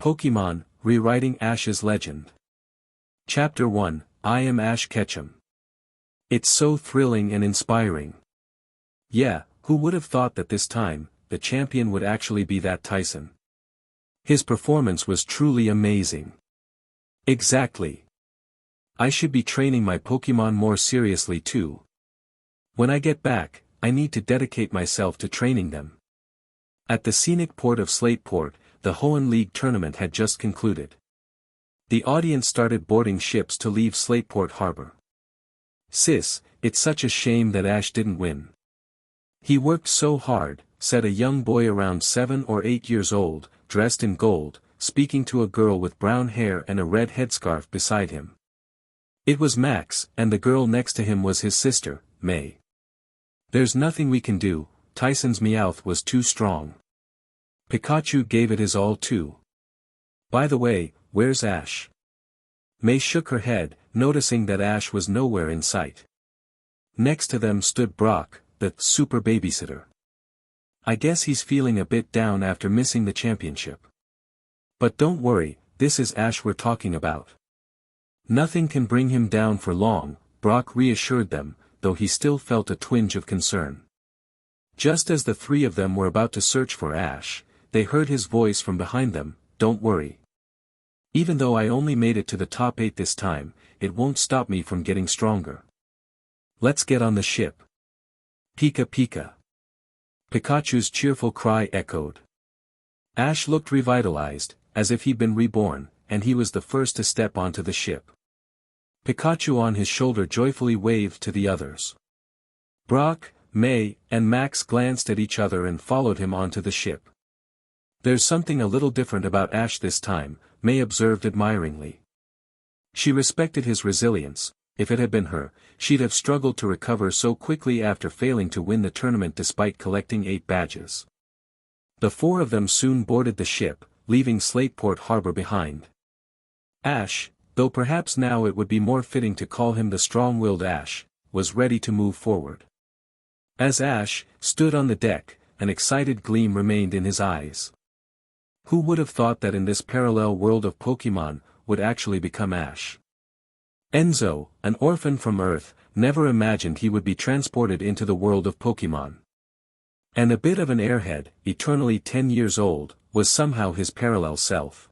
Pokémon, Rewriting Ash's Legend. Chapter 1, I Am Ash Ketchum. It's so thrilling and inspiring. Yeah, who would have thought that this time, the champion would actually be that Tyson? His performance was truly amazing. Exactly. I should be training my Pokémon more seriously too. When I get back, I need to dedicate myself to training them. At the scenic port of Slateport, the Hoenn League tournament had just concluded. The audience started boarding ships to leave Slateport Harbor. Sis, it's such a shame that Ash didn't win. He worked so hard, said a young boy around 7 or 8 years old, dressed in gold, speaking to a girl with brown hair and a red headscarf beside him. It was Max, and the girl next to him was his sister, May. There's nothing we can do, Tyson's Meowth was too strong. Pikachu gave it his all too. By the way, where's Ash? May shook her head, noticing that Ash was nowhere in sight. Next to them stood Brock, the super babysitter. I guess he's feeling a bit down after missing the championship. But don't worry, this is Ash we're talking about. Nothing can bring him down for long, Brock reassured them, though he still felt a twinge of concern. Just as the three of them were about to search for Ash, they heard his voice from behind them, don't worry. Even though I only made it to the top 8 this time, it won't stop me from getting stronger. Let's get on the ship. Pika Pika. Pikachu's cheerful cry echoed. Ash looked revitalized, as if he'd been reborn, and he was the first to step onto the ship. Pikachu on his shoulder joyfully waved to the others. Brock, May, and Max glanced at each other and followed him onto the ship. There's something a little different about Ash this time, May observed admiringly. She respected his resilience. If it had been her, she'd have struggled to recover so quickly after failing to win the tournament despite collecting 8 badges. The 4 of them soon boarded the ship, leaving Slateport Harbor behind. Ash, though perhaps now it would be more fitting to call him the strong-willed Ash, was ready to move forward. As Ash stood on the deck, an excited gleam remained in his eyes. Who would have thought that in this parallel world of Pokémon, would actually become Ash? Enzo, an orphan from Earth, never imagined he would be transported into the world of Pokémon. And a bit of an airhead, eternally 10 years old, was somehow his parallel self.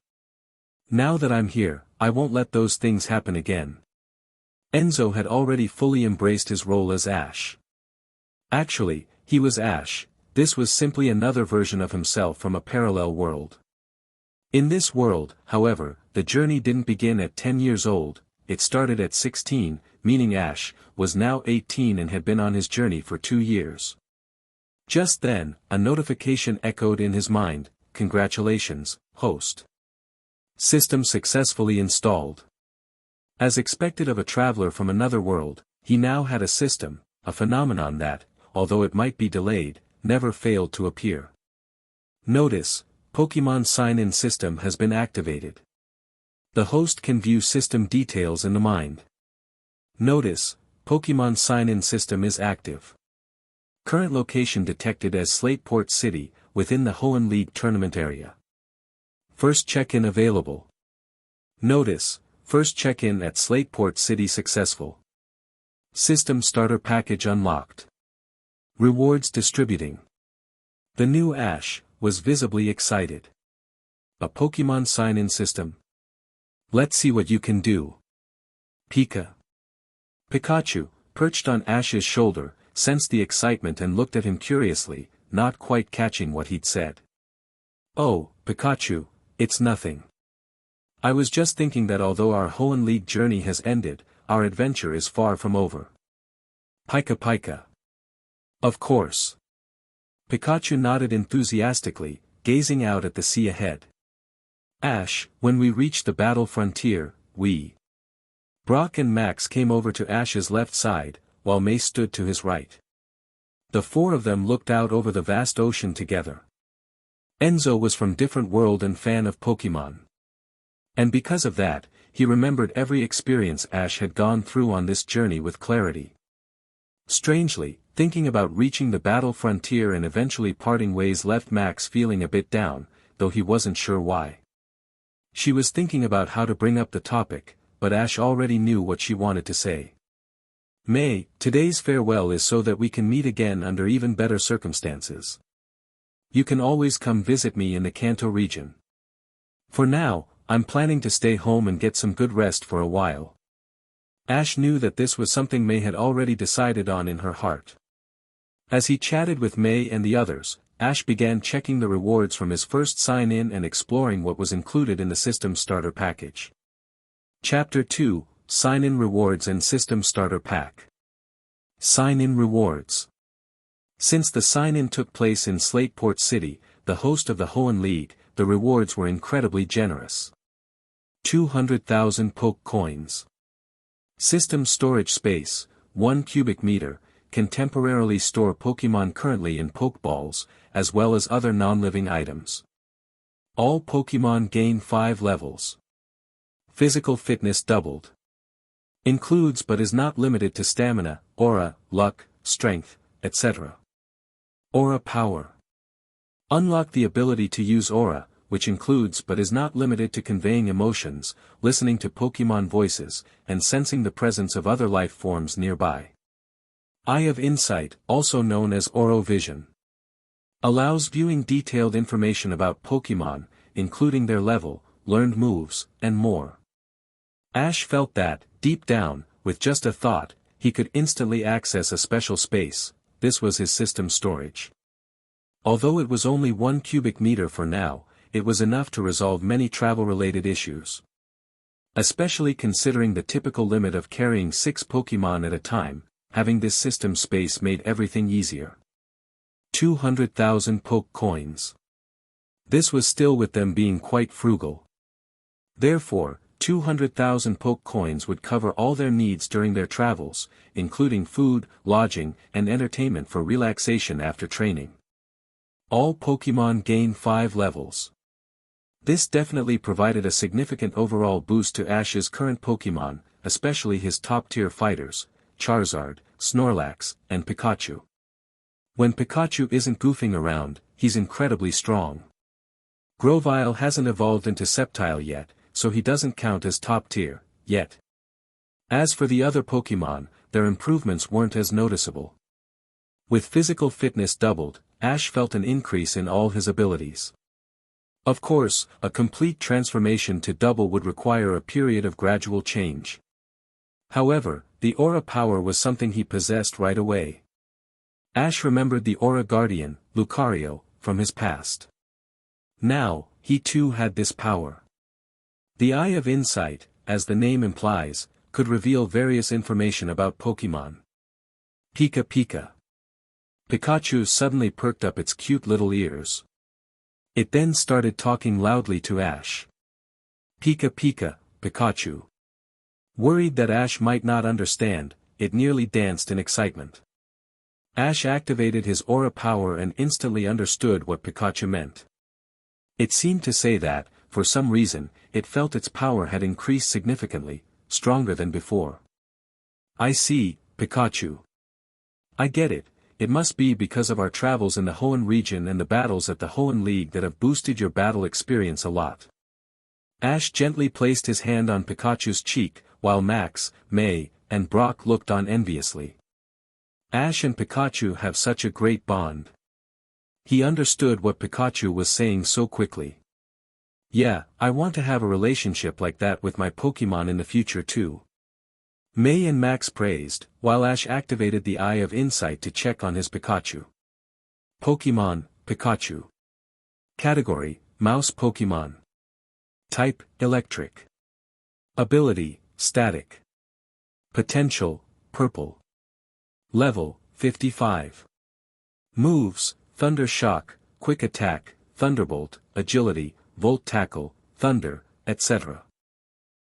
Now that I'm here, I won't let those things happen again. Enzo had already fully embraced his role as Ash. Actually, he was Ash, this was simply another version of himself from a parallel world. In this world, however, the journey didn't begin at 10 years old, it started at 16, meaning Ash was now 18 and had been on his journey for 2 years. Just then, a notification echoed in his mind, congratulations, host. System successfully installed. As expected of a traveler from another world, he now had a system, a phenomenon that, although it might be delayed, never failed to appear. Notice, Pokémon sign-in system has been activated. The host can view system details in the mind. Notice, Pokémon sign-in system is active. Current location detected as Slateport City, within the Hoenn League tournament area. First check-in available. Notice, first check-in at Slateport City successful. System starter package unlocked. Rewards distributing. The new Ash was visibly excited. A Pokémon sign-in system? Let's see what you can do. Pika. Pikachu, perched on Ash's shoulder, sensed the excitement and looked at him curiously, not quite catching what he'd said. Oh, Pikachu, it's nothing. I was just thinking that although our Hoenn League journey has ended, our adventure is far from over. Pika Pika. Of course. Pikachu nodded enthusiastically, gazing out at the sea ahead. Ash, when we reached the battle frontier, we. Brock and Max came over to Ash's left side, while May stood to his right. The 4 of them looked out over the vast ocean together. Enzo was from different world and fan of Pokémon. And because of that, he remembered every experience Ash had gone through on this journey with clarity. Strangely, thinking about reaching the battle frontier and eventually parting ways left Max feeling a bit down, though he wasn't sure why. She was thinking about how to bring up the topic, but Ash already knew what she wanted to say. May, today's farewell is so that we can meet again under even better circumstances. You can always come visit me in the Kanto region. For now, I'm planning to stay home and get some good rest for a while. Ash knew that this was something May had already decided on in her heart. As he chatted with May and the others, Ash began checking the rewards from his first sign-in and exploring what was included in the System Starter Package. Chapter 2, Sign-in Rewards and System Starter Pack. Sign-in Rewards. Since the sign-in took place in Slateport City, the host of the Hoenn League, the rewards were incredibly generous. 200,000 Poke Coins. System Storage Space, 1 cubic meter, can temporarily store Pokémon currently in Pokeballs, as well as other non-living items. All Pokémon gain 5 levels. Physical fitness doubled. Includes but is not limited to stamina, aura, luck, strength, etc. Aura power. Unlock the ability to use aura, which includes but is not limited to conveying emotions, listening to Pokémon voices, and sensing the presence of other life forms nearby. Eye of Insight, also known as Auro Vision. Allows viewing detailed information about Pokémon, including their level, learned moves, and more. Ash felt that, deep down, with just a thought, he could instantly access a special space. This was his system storage. Although it was only 1 cubic meter for now, it was enough to resolve many travel-related issues. Especially considering the typical limit of carrying 6 Pokémon at a time, having this system space made everything easier. 200,000 Poke Coins. This was still with them being quite frugal. Therefore, 200,000 Poke Coins would cover all their needs during their travels, including food, lodging, and entertainment for relaxation after training. All Pokémon gain 5 levels. This definitely provided a significant overall boost to Ash's current Pokémon, especially his top-tier fighters, Charizard, Snorlax, and Pikachu. When Pikachu isn't goofing around, he's incredibly strong. Grovyle hasn't evolved into Sceptile yet, so he doesn't count as top-tier, yet. As for the other Pokémon, their improvements weren't as noticeable. With physical fitness doubled, Ash felt an increase in all his abilities. Of course, a complete transformation to double would require a period of gradual change. However, the aura power was something he possessed right away. Ash remembered the Aura Guardian, Lucario, from his past. Now, he too had this power. The Eye of Insight, as the name implies, could reveal various information about Pokémon. Pika Pika. Pikachu suddenly perked up its cute little ears. It then started talking loudly to Ash. Pika Pika, Pikachu. Worried that Ash might not understand, it nearly danced in excitement. Ash activated his aura power and instantly understood what Pikachu meant. It seemed to say that, for some reason, it felt its power had increased significantly, stronger than before. I see, Pikachu. I get it. It must be because of our travels in the Hoenn region and the battles at the Hoenn League that have boosted your battle experience a lot. Ash gently placed his hand on Pikachu's cheek, while Max, May, and Brock looked on enviously. Ash and Pikachu have such a great bond. He understood what Pikachu was saying so quickly. Yeah, I want to have a relationship like that with my Pokémon in the future too. May and Max praised, while Ash activated the Eye of Insight to check on his Pikachu. Pokémon, Pikachu. Category, Mouse Pokémon. Type, Electric. Ability, Static. Potential, Purple. Level, 55. Moves, Thunder Shock, Quick Attack, Thunderbolt, Agility, Volt Tackle, Thunder, etc.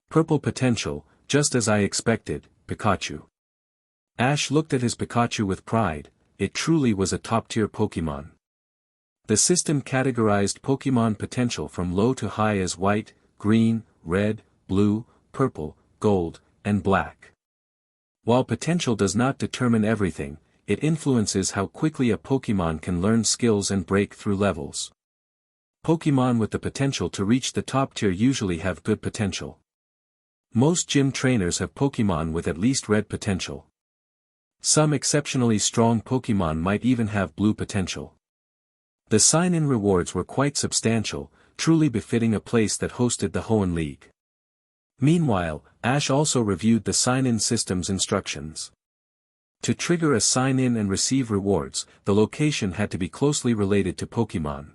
Purple Potential, just as I expected, Pikachu. Ash looked at his Pikachu with pride. It truly was a top-tier Pokémon. The system categorized Pokémon potential from low to high as white, green, red, blue, purple, gold, and black. While potential does not determine everything, it influences how quickly a Pokémon can learn skills and break through levels. Pokémon with the potential to reach the top tier usually have good potential. Most gym trainers have Pokémon with at least red potential. Some exceptionally strong Pokémon might even have blue potential. The sign-in rewards were quite substantial, truly befitting a place that hosted the Hoenn League. Meanwhile, Ash also reviewed the sign-in system's instructions. To trigger a sign-in and receive rewards, the location had to be closely related to Pokémon.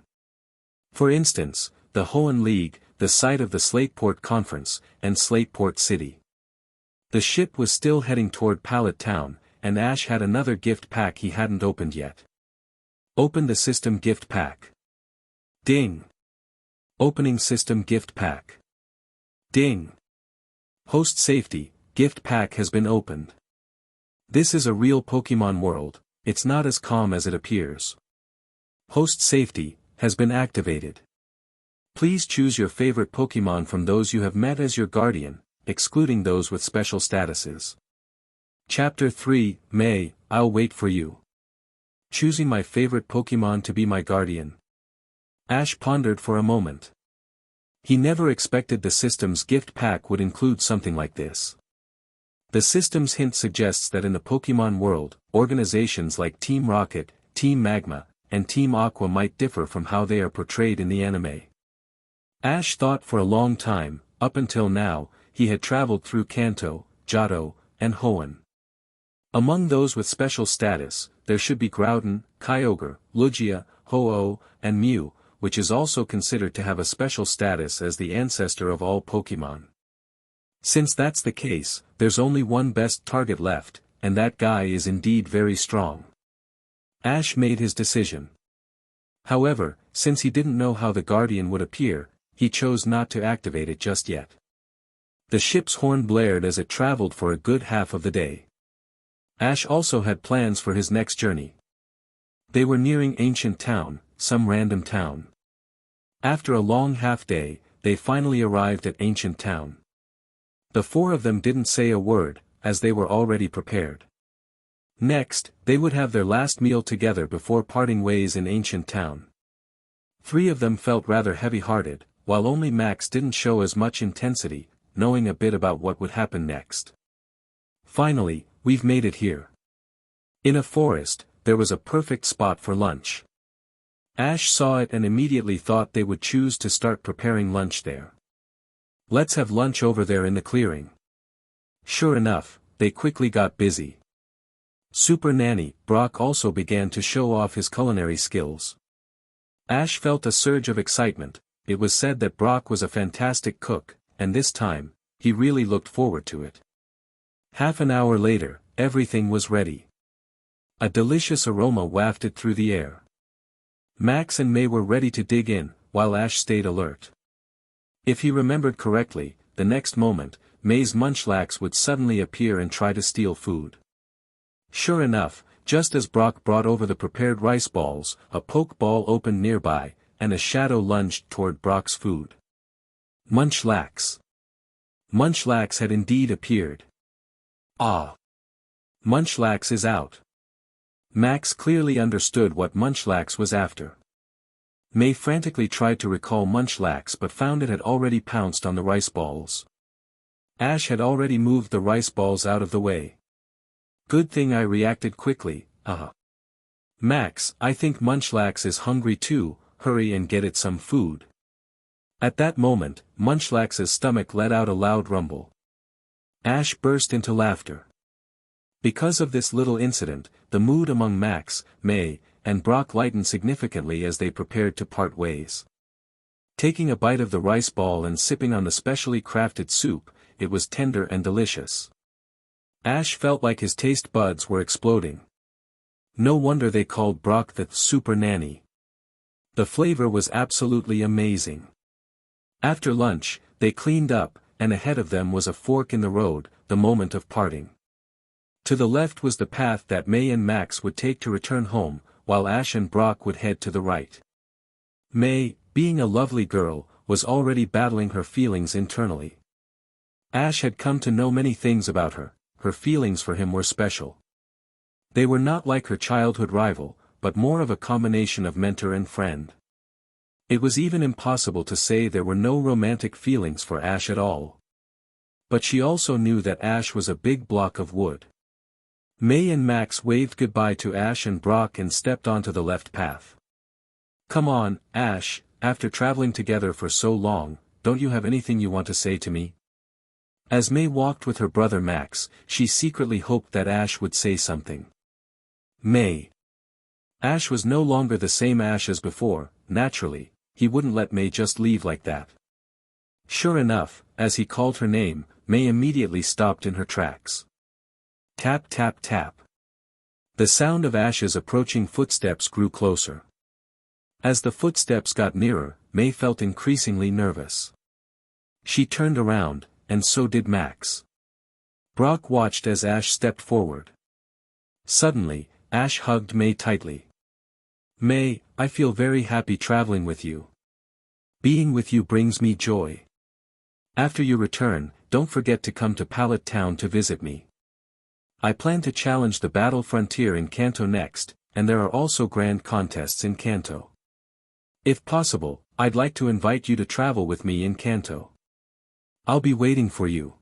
For instance, the Hoenn League, the site of the Slateport Conference, and Slateport City. The ship was still heading toward Pallet Town, and Ash had another gift pack he hadn't opened yet. Open the system gift pack. Ding! Opening system gift pack. Ding! Host safety, gift pack has been opened. This is a real Pokémon world, it's not as calm as it appears. Host safety has been activated. Please choose your favorite Pokémon from those you have met as your guardian, excluding those with special statuses. Chapter 3, May, I'll wait for you. Choosing my favorite Pokémon to be my guardian. Ash pondered for a moment. He never expected the system's gift pack would include something like this. The system's hint suggests that in the Pokémon world, organizations like Team Rocket, Team Magma, and Team Aqua might differ from how they are portrayed in the anime. Ash thought for a long time, up until now, he had traveled through Kanto, Johto, and Hoenn. Among those with special status, there should be Groudon, Kyogre, Lugia, Ho-Oh, and Mew, which is also considered to have a special status as the ancestor of all Pokémon. Since that's the case, there's only one best target left, and that guy is indeed very strong. Ash made his decision. However, since he didn't know how the Guardian would appear, he chose not to activate it just yet. The ship's horn blared as it traveled for a good half of the day. Ash also had plans for his next journey. They were nearing Ancient Town, some random town. After a long half-day, they finally arrived at Ancient Town. The four of them didn't say a word, as they were already prepared. Next, they would have their last meal together before parting ways in Ancient Town. Three of them felt rather heavy-hearted, while only Max didn't show as much intensity, knowing a bit about what would happen next. Finally, we've made it here. In a forest, there was a perfect spot for lunch. Ash saw it and immediately thought they would choose to start preparing lunch there. Let's have lunch over there in the clearing. Sure enough, they quickly got busy. Super Nanny, Brock also began to show off his culinary skills. Ash felt a surge of excitement. It was said that Brock was a fantastic cook, and this time, he really looked forward to it. Half an hour later, everything was ready. A delicious aroma wafted through the air. Max and May were ready to dig in, while Ash stayed alert. If he remembered correctly, the next moment, May's Munchlax would suddenly appear and try to steal food. Sure enough, just as Brock brought over the prepared rice balls, a Pokeball opened nearby, and a shadow lunged toward Brock's food. Munchlax. Munchlax had indeed appeared. Ah! Munchlax is out. Max clearly understood what Munchlax was after. May frantically tried to recall Munchlax but found it had already pounced on the rice balls. Ash had already moved the rice balls out of the way. Good thing I reacted quickly, Max, I think Munchlax is hungry too, hurry and get it some food. At that moment, Munchlax's stomach let out a loud rumble. Ash burst into laughter. Because of this little incident, the mood among Max, May, and Brock lightened significantly as they prepared to part ways. Taking a bite of the rice ball and sipping on the specially crafted soup, it was tender and delicious. Ash felt like his taste buds were exploding. No wonder they called Brock the Super Nanny. The flavor was absolutely amazing. After lunch, they cleaned up, and ahead of them was a fork in the road, the moment of parting. To the left was the path that May and Max would take to return home, while Ash and Brock would head to the right. May, being a lovely girl, was already battling her feelings internally. Ash had come to know many things about her. Her feelings for him were special. They were not like her childhood rival, but more of a combination of mentor and friend. It was even impossible to say there were no romantic feelings for Ash at all. But she also knew that Ash was a big block of wood. May and Max waved goodbye to Ash and Brock and stepped onto the left path. "Come on, Ash, after traveling together for so long, don't you have anything you want to say to me?" As May walked with her brother Max, she secretly hoped that Ash would say something. May. Ash was no longer the same Ash as before. Naturally, he wouldn't let May just leave like that. Sure enough, as he called her name, May immediately stopped in her tracks. Tap tap tap. The sound of Ash's approaching footsteps grew closer. As the footsteps got nearer, May felt increasingly nervous. She turned around, and so did Max. Brock watched as Ash stepped forward. Suddenly, Ash hugged May tightly. "May, I feel very happy traveling with you. Being with you brings me joy. After you return, don't forget to come to Pallet Town to visit me. I plan to challenge the battle frontier in Kanto next, and there are also grand contests in Kanto. If possible, I'd like to invite you to travel with me in Kanto. I'll be waiting for you.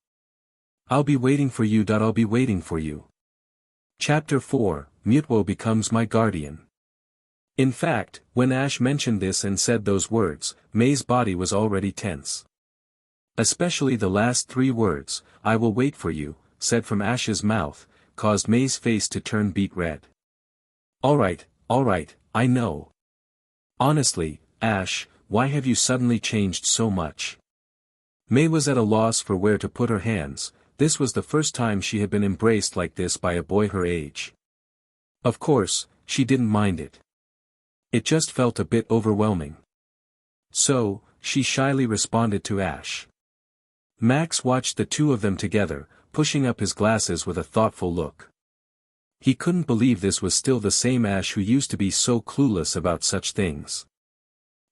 I'll be waiting for you. I'll be waiting for you." Chapter 4, Mutwo becomes my guardian. In fact, when Ash mentioned this and said those words, May's body was already tense. Especially the last 3 words, "I will wait for you," said from Ash's mouth, caused May's face to turn beet red. Alright, I know. Honestly, Ash, why have you suddenly changed so much?" May was at a loss for where to put her hands. This was the first time she had been embraced like this by a boy her age. Of course, she didn't mind it. It just felt a bit overwhelming. So, she shyly responded to Ash. Max watched the two of them together, pushing up his glasses with a thoughtful look. He couldn't believe this was still the same Ash who used to be so clueless about such things.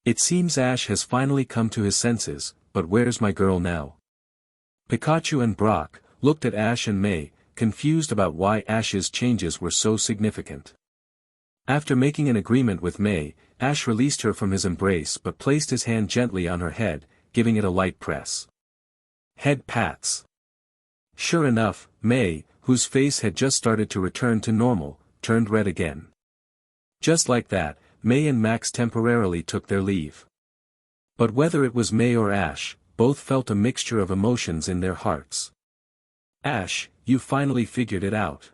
It seems Ash has finally come to his senses, but where's my girl now? Pikachu and Brock looked at Ash and May, confused about why Ash's changes were so significant. After making an agreement with May, Ash released her from his embrace but placed his hand gently on her head, giving it a light press. Head pats. Sure enough, May, whose face had just started to return to normal, turned red again. Just like that, May and Max temporarily took their leave. But whether it was May or Ash, both felt a mixture of emotions in their hearts. "Ash, you finally figured it out.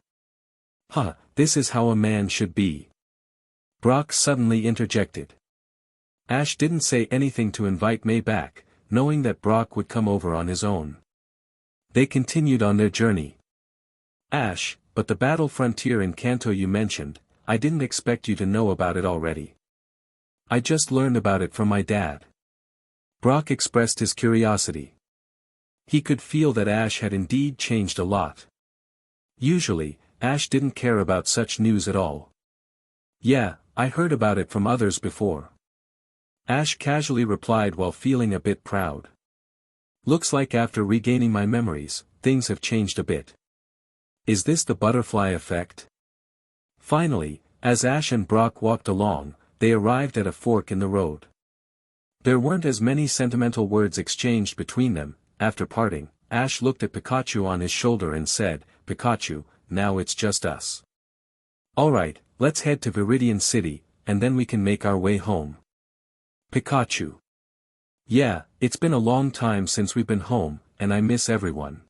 Huh, this is how a man should be." Brock suddenly interjected. Ash didn't say anything to invite May back, knowing that Brock would come over on his own. They continued on their journey. "Ash, but the battle frontier in Kanto you mentioned, I didn't expect you to know about it already." "I just learned about it from my dad." Brock expressed his curiosity. He could feel that Ash had indeed changed a lot. Usually, Ash didn't care about such news at all. "Yeah, I heard about it from others before." Ash casually replied while feeling a bit proud. "Looks like after regaining my memories, things have changed a bit. Is this the butterfly effect?" Finally, as Ash and Brock walked along, they arrived at a fork in the road. There weren't as many sentimental words exchanged between them. After parting, Ash looked at Pikachu on his shoulder and said, "Pikachu, now it's just us. Alright, let's head to Viridian City, and then we can make our way home." Pikachu. "Yeah, it's been a long time since we've been home, and I miss everyone."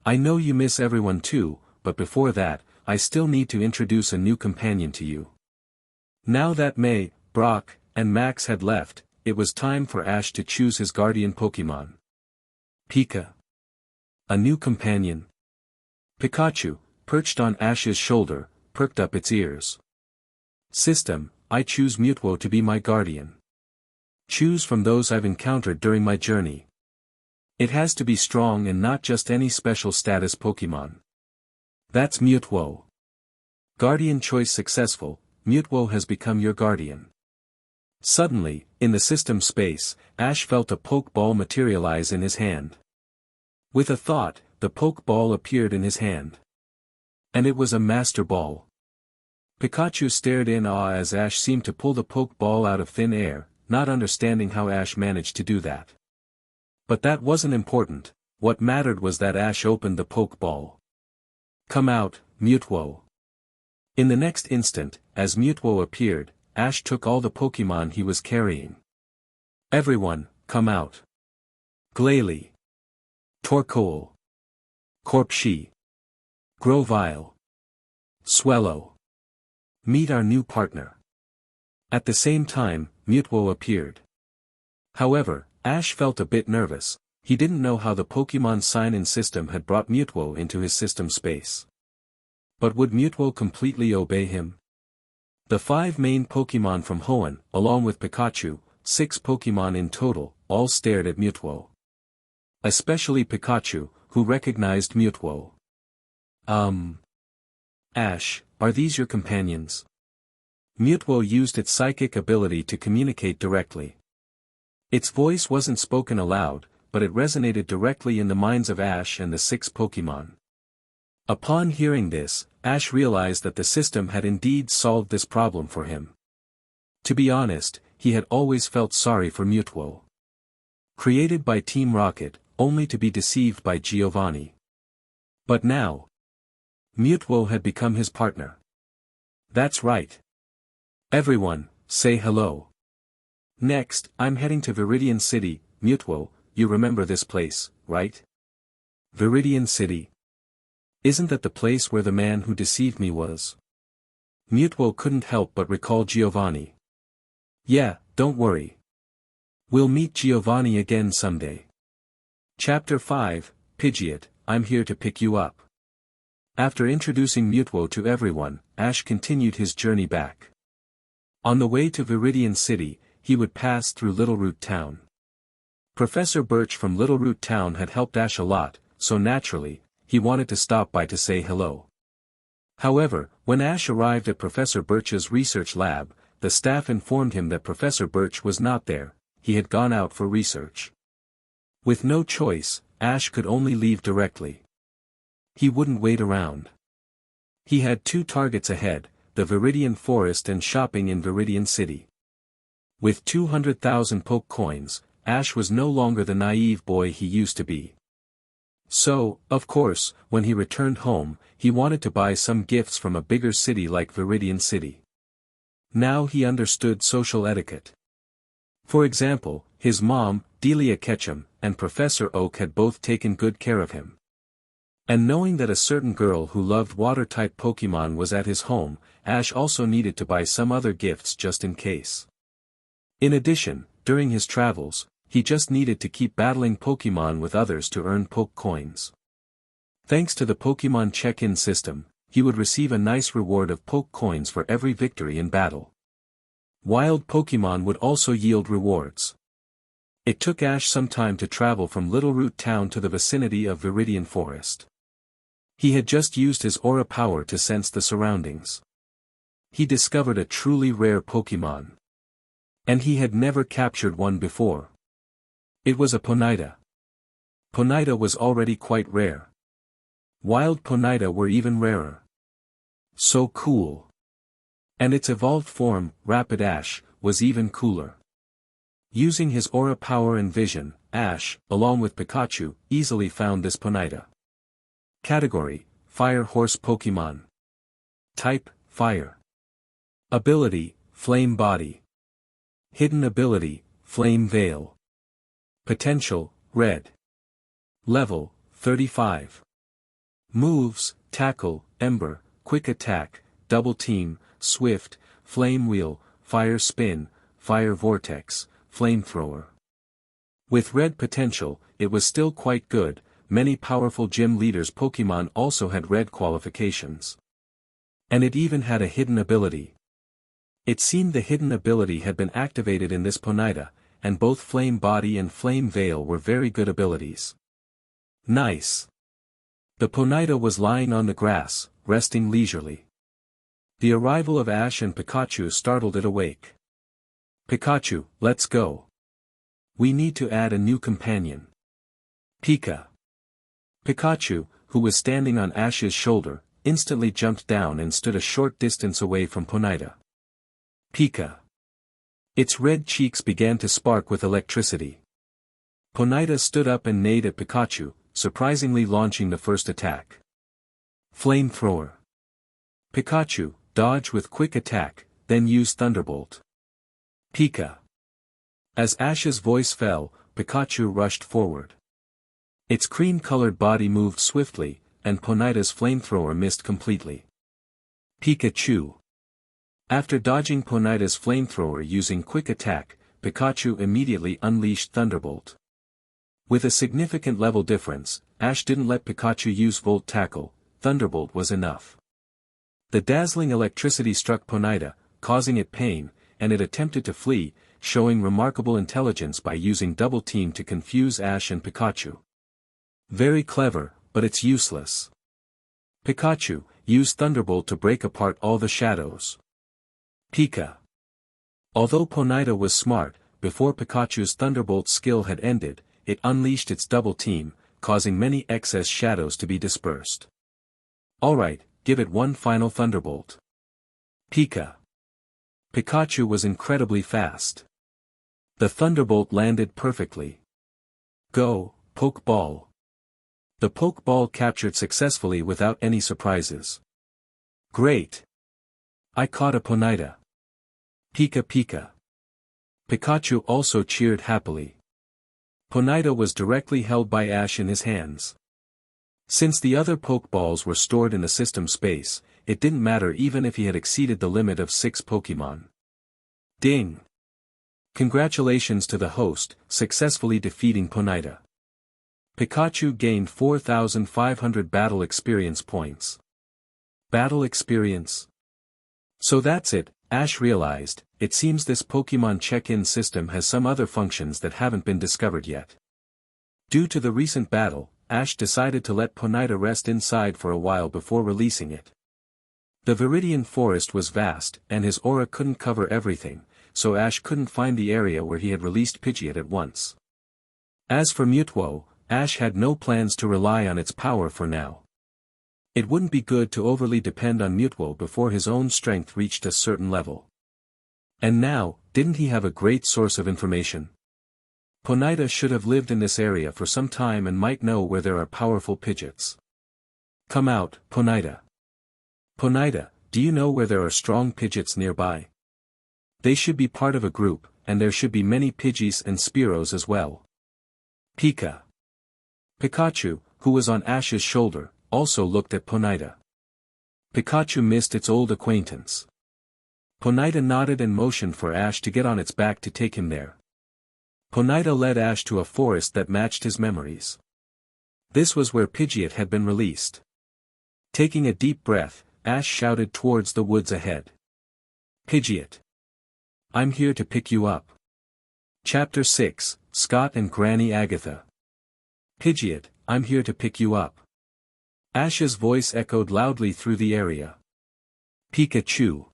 "I know you miss everyone too, but before that, I still need to introduce a new companion to you." Now that May, Brock, and Max had left, it was time for Ash to choose his guardian Pokémon. Pika. A new companion. Pikachu, perched on Ash's shoulder, perked up its ears. "System, I choose Mutwo to be my guardian. Choose from those I've encountered during my journey. It has to be strong and not just any special status Pokémon." "That's Mutwo. Guardian choice successful, Mutwo has become your guardian." Suddenly, in the system space, Ash felt a Pokeball materialize in his hand. With a thought, the Pokeball appeared in his hand. And it was a Master Ball. Pikachu stared in awe as Ash seemed to pull the Pokeball out of thin air, not understanding how Ash managed to do that. But that wasn't important, what mattered was that Ash opened the Pokeball. "Come out, Mutwo." In the next instant, as Mutwo appeared, Ash took all the Pokemon he was carrying. "Everyone, come out. Glalie. Torkoal. Corpshi. Grovyle. Swellow. Meet our new partner." At the same time, Mutwo appeared. However, Ash felt a bit nervous. He didn't know how the Pokemon sign-in system had brought Mutwo into his system space. But would Mutwo completely obey him? The 5 main Pokemon from Hoenn, along with Pikachu, 6 Pokemon in total, all stared at Mutwo. Especially Pikachu, who recognized Mutwo. Ash, are these your companions?" Mutwo used its psychic ability to communicate directly. Its voice wasn't spoken aloud, but it resonated directly in the minds of Ash and the 6 Pokemon. Upon hearing this, Ash realized that the system had indeed solved this problem for him. To be honest, he had always felt sorry for Mutwo. Created by Team Rocket, only to be deceived by Giovanni. But now, Mutwo had become his partner. That's right. "Everyone, say hello. Next, I'm heading to Viridian City." "Mutwo, you remember this place, right? Viridian City? Isn't that the place where the man who deceived me was?" Mutwo couldn't help but recall Giovanni. "Yeah, don't worry. We'll meet Giovanni again someday." Chapter 5, Pidgeot, I'm here to pick you up. After introducing Mutwo to everyone, Ash continued his journey back. On the way to Viridian City, he would pass through Littleroot Town. Professor Birch from Littleroot Town had helped Ash a lot, so naturally, he wanted to stop by to say hello. However, when Ash arrived at Professor Birch's research lab, the staff informed him that Professor Birch was not there, he had gone out for research. With no choice, Ash could only leave directly. He wouldn't wait around. He had 2 targets ahead, the Viridian Forest and shopping in Viridian City. With 200,000 Poke Coins, Ash was no longer the naive boy he used to be. So, of course, when he returned home, he wanted to buy some gifts from a bigger city like Viridian City. Now he understood social etiquette. For example, his mom, Delia Ketchum, and Professor Oak had both taken good care of him. And knowing that a certain girl who loved water-type Pokemon was at his home, Ash also needed to buy some other gifts just in case. In addition, during his travels, he just needed to keep battling Pokemon with others to earn Poke Coins. Thanks to the Pokemon check-in system, he would receive a nice reward of Poke Coins for every victory in battle. Wild Pokemon would also yield rewards. It took Ash some time to travel from Littleroot Town to the vicinity of Viridian Forest. He had just used his aura power to sense the surroundings. He discovered a truly rare Pokemon. And he had never captured one before. It was a Ponyta. Ponyta was already quite rare. Wild Ponyta were even rarer. So cool. And its evolved form, Rapidash, was even cooler. Using his aura power and vision, Ash, along with Pikachu, easily found this Ponyta. Category: Fire Horse Pokemon. Type: Fire. Ability: Flame Body. Hidden ability: Flame Veil. Potential: Red. Level: 35. Moves: Tackle, Ember, Quick Attack, Double Team, Swift, Flame Wheel, Fire Spin, Fire Vortex, Flamethrower. With red potential, it was still quite good. Many powerful gym leaders' Pokemon also had red qualifications. And it even had a hidden ability. It seemed the hidden ability had been activated in this Ponyta, and both Flame Body and Flame Veil were very good abilities. Nice. The Ponyta was lying on the grass, resting leisurely. The arrival of Ash and Pikachu startled it awake. "Pikachu, let's go. We need to add a new companion." Pika. Pikachu, who was standing on Ash's shoulder, instantly jumped down and stood a short distance away from Ponyta. Pika. Its red cheeks began to spark with electricity. Ponyta stood up and neighed at Pikachu, surprisingly launching the first attack. Flamethrower. Pikachu, dodge with quick attack, then use Thunderbolt. Pika. As Ash's voice fell, Pikachu rushed forward. Its cream-colored body moved swiftly, and Ponyta's flamethrower missed completely. Pikachu. After dodging Ponyta's flamethrower using quick attack, Pikachu immediately unleashed Thunderbolt. With a significant level difference, Ash didn't let Pikachu use Volt Tackle. Thunderbolt was enough. The dazzling electricity struck Ponyta, causing it pain, and it attempted to flee, showing remarkable intelligence by using Double Team to confuse Ash and Pikachu. Very clever, but it's useless. Pikachu, use Thunderbolt to break apart all the shadows. Pika. Although Ponyta was smart, before Pikachu's Thunderbolt skill had ended, it unleashed its Double Team, causing many excess shadows to be dispersed. Alright, give it one final Thunderbolt. Pika. Pikachu was incredibly fast. The Thunderbolt landed perfectly. Go, Pokeball. The Pokeball captured successfully without any surprises. Great! I caught a Ponyta. Pika Pika. Pikachu also cheered happily. Ponyta was directly held by Ash in his hands. Since the other Pokeballs were stored in the system space, it didn't matter even if he had exceeded the limit of 6 Pokémon. Ding! Congratulations to the host, successfully defeating Ponyta. Pikachu gained 4,500 battle experience points. Battle experience? So that's it, Ash realized. It seems this Pokémon check-in system has some other functions that haven't been discovered yet. Due to the recent battle, Ash decided to let Ponyta rest inside for a while before releasing it. The Viridian Forest was vast, and his aura couldn't cover everything, so Ash couldn't find the area where he had released Pidgeot at once. As for Mutwo, Ash had no plans to rely on its power for now. It wouldn't be good to overly depend on Mutwo before his own strength reached a certain level. And now, didn't he have a great source of information? Ponyta should have lived in this area for some time and might know where there are powerful Pidgeots. Come out, Ponyta. Ponyta, do you know where there are strong Pidgeots nearby? They should be part of a group, and there should be many Pidgeys and Spearows as well. Pika. Pikachu, who was on Ash's shoulder, also looked at Ponyta. Pikachu missed its old acquaintance. Ponyta nodded and motioned for Ash to get on its back to take him there. Ponyta led Ash to a forest that matched his memories. This was where Pidgeot had been released. Taking a deep breath, Ash shouted towards the woods ahead. Pidgeot. I'm here to pick you up. Chapter 6, Scott and Granny Agatha. Pidgeot, I'm here to pick you up. Ash's voice echoed loudly through the area. Pikachu.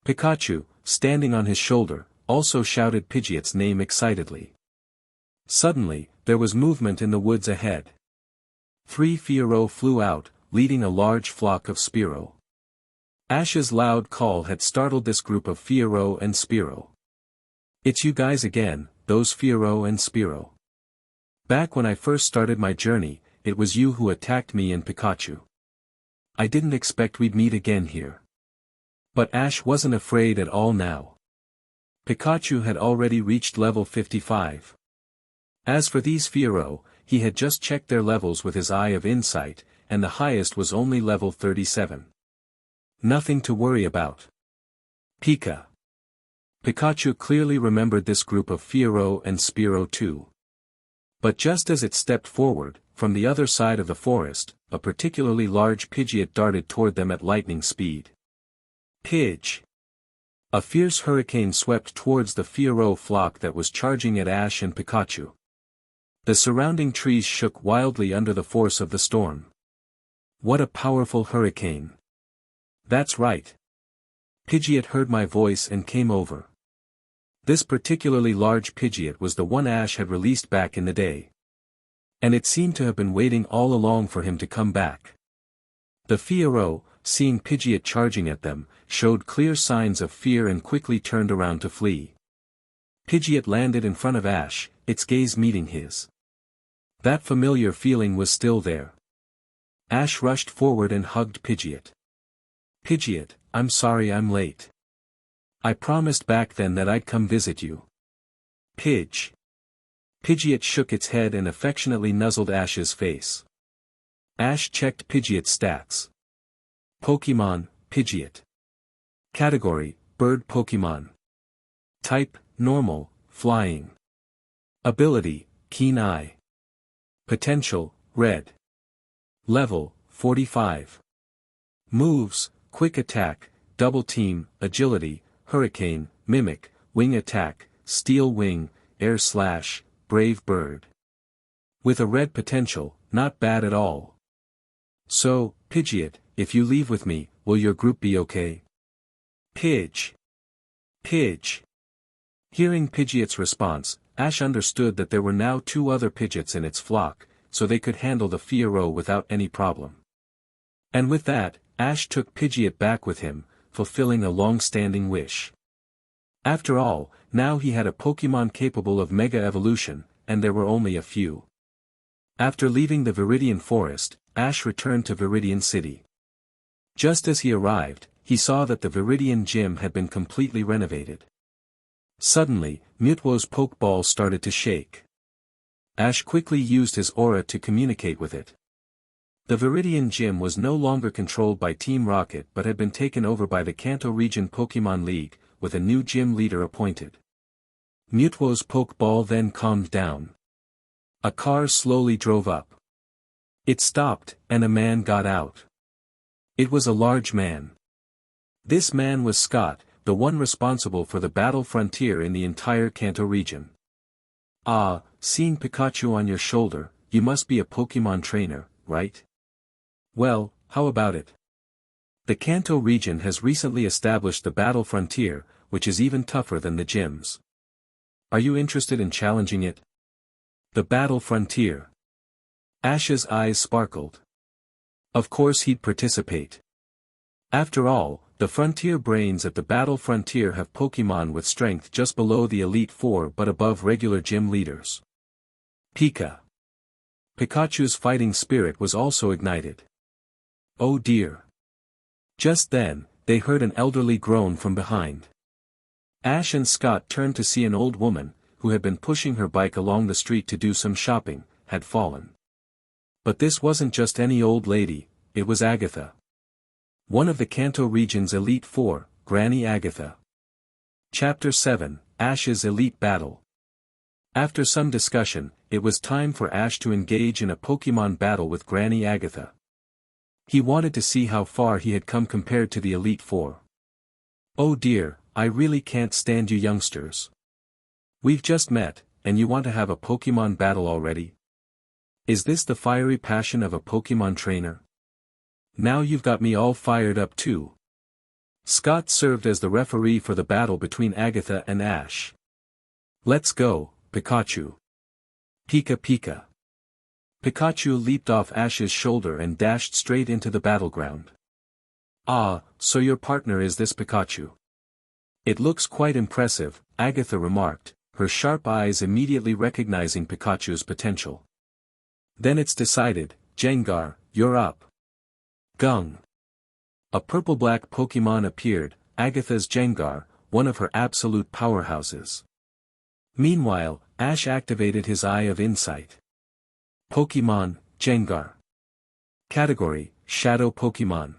Pikachu, standing on his shoulder, also shouted Pidgeot's name excitedly. Suddenly, there was movement in the woods ahead. 3 Fearow flew out, leading a large flock of Spearow. Ash's loud call had startled this group of Fearow and Spearow. It's you guys again, those Fearow and Spearow. Back when I first started my journey, it was you who attacked me and Pikachu. I didn't expect we'd meet again here. But Ash wasn't afraid at all now. Pikachu had already reached level 55. As for these Fearow, he had just checked their levels with his Eye of Insight, and the highest was only level 37. Nothing to worry about. Pika. Pikachu clearly remembered this group of Fearow and Spearow too. But just as it stepped forward, from the other side of the forest, a particularly large Pidgeot darted toward them at lightning speed. Pidge. A fierce hurricane swept towards the Fearow flock that was charging at Ash and Pikachu. The surrounding trees shook wildly under the force of the storm. What a powerful hurricane. That's right. Pidgeot heard my voice and came over. This particularly large Pidgeot was the one Ash had released back in the day. And it seemed to have been waiting all along for him to come back. The Fearow, seeing Pidgeot charging at them, showed clear signs of fear and quickly turned around to flee. Pidgeot landed in front of Ash, its gaze meeting his. That familiar feeling was still there. Ash rushed forward and hugged Pidgeot. Pidgeot, I'm sorry I'm late. I promised back then that I'd come visit you. Pidge. Pidgeot shook its head and affectionately nuzzled Ash's face. Ash checked Pidgeot's stats. Pokémon, Pidgeot. Category, Bird Pokémon. Type, Normal, Flying. Ability, Keen Eye. Potential, Red. Level, 45. Moves, Quick Attack, Double Team, Agility, Hurricane, Mimic, Wing Attack, Steel Wing, Air Slash, Brave Bird. With a red potential, not bad at all. So, Pidgeot, if you leave with me, will your group be okay? Pidge. Pidge. Hearing Pidgeot's response, Ash understood that there were now 2 other Pidgeots in its flock, so they could handle the Fiero without any problem. And with that, Ash took Pidgeot back with him, fulfilling a long-standing wish. After all, now he had a Pokémon capable of Mega Evolution, and there were only a few. After leaving the Viridian Forest, Ash returned to Viridian City. Just as he arrived, he saw that the Viridian Gym had been completely renovated. Suddenly, Mutwo's Pokeball started to shake. Ash quickly used his aura to communicate with it. The Viridian Gym was no longer controlled by Team Rocket but had been taken over by the Kanto Region Pokémon League, with a new gym leader appointed. Mutwo's Pokeball then calmed down. A car slowly drove up. It stopped, and a man got out. It was a large man. This man was Scott, the one responsible for the battle frontier in the entire Kanto region. Ah, seeing Pikachu on your shoulder, you must be a Pokémon trainer, right? Well, how about it? The Kanto region has recently established the battle frontier, which is even tougher than the gyms. Are you interested in challenging it? The battle frontier. Ash's eyes sparkled. Of course he'd participate. After all, the frontier brains at the battle frontier have Pokémon with strength just below the Elite Four but above regular gym leaders. Pika. Pikachu's fighting spirit was also ignited. Oh dear. Just then, they heard an elderly groan from behind. Ash and Scott turned to see an old woman, who had been pushing her bike along the street to do some shopping, had fallen. But this wasn't just any old lady, it was Agatha. One of the Kanto region's Elite Four, Granny Agatha. Chapter 7, Ash's Elite Battle. After some discussion, it was time for Ash to engage in a Pokémon battle with Granny Agatha. He wanted to see how far he had come compared to the Elite Four. Oh dear, I really can't stand you youngsters. We've just met, and you want to have a Pokémon battle already? Is this the fiery passion of a Pokémon trainer? Now you've got me all fired up too. Scott served as the referee for the battle between Agatha and Ash. Let's go, Pikachu. Pika Pika. Pikachu leaped off Ash's shoulder and dashed straight into the battleground. Ah, so your partner is this Pikachu. It looks quite impressive, Agatha remarked, her sharp eyes immediately recognizing Pikachu's potential. Then it's decided, Gengar, you're up. Gung. A purple-black Pokémon appeared, Agatha's Gengar, one of her absolute powerhouses. Meanwhile, Ash activated his Eye of Insight. Pokémon, Gengar. Category, Shadow Pokémon.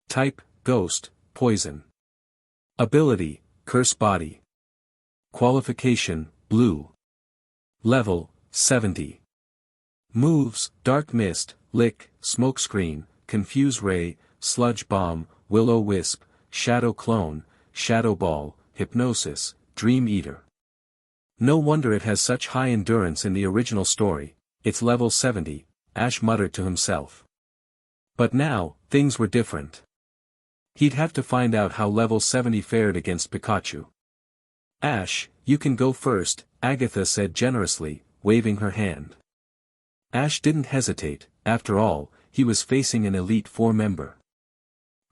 Type, Ghost, Poison. Ability, Curse Body. Qualification, Blue. Level, 70. Moves, Dark Mist, Lick, Smokescreen, Confuse Ray, Sludge Bomb, Will-O-Wisp, Shadow Clone, Shadow Ball, Hypnosis, Dream Eater. No wonder it has such high endurance in the original story, it's level 70, Ash muttered to himself. But now, things were different. He'd have to find out how level 70 fared against Pikachu. Ash, you can go first, Agatha said generously, waving her hand. Ash didn't hesitate, after all, he was facing an Elite Four member.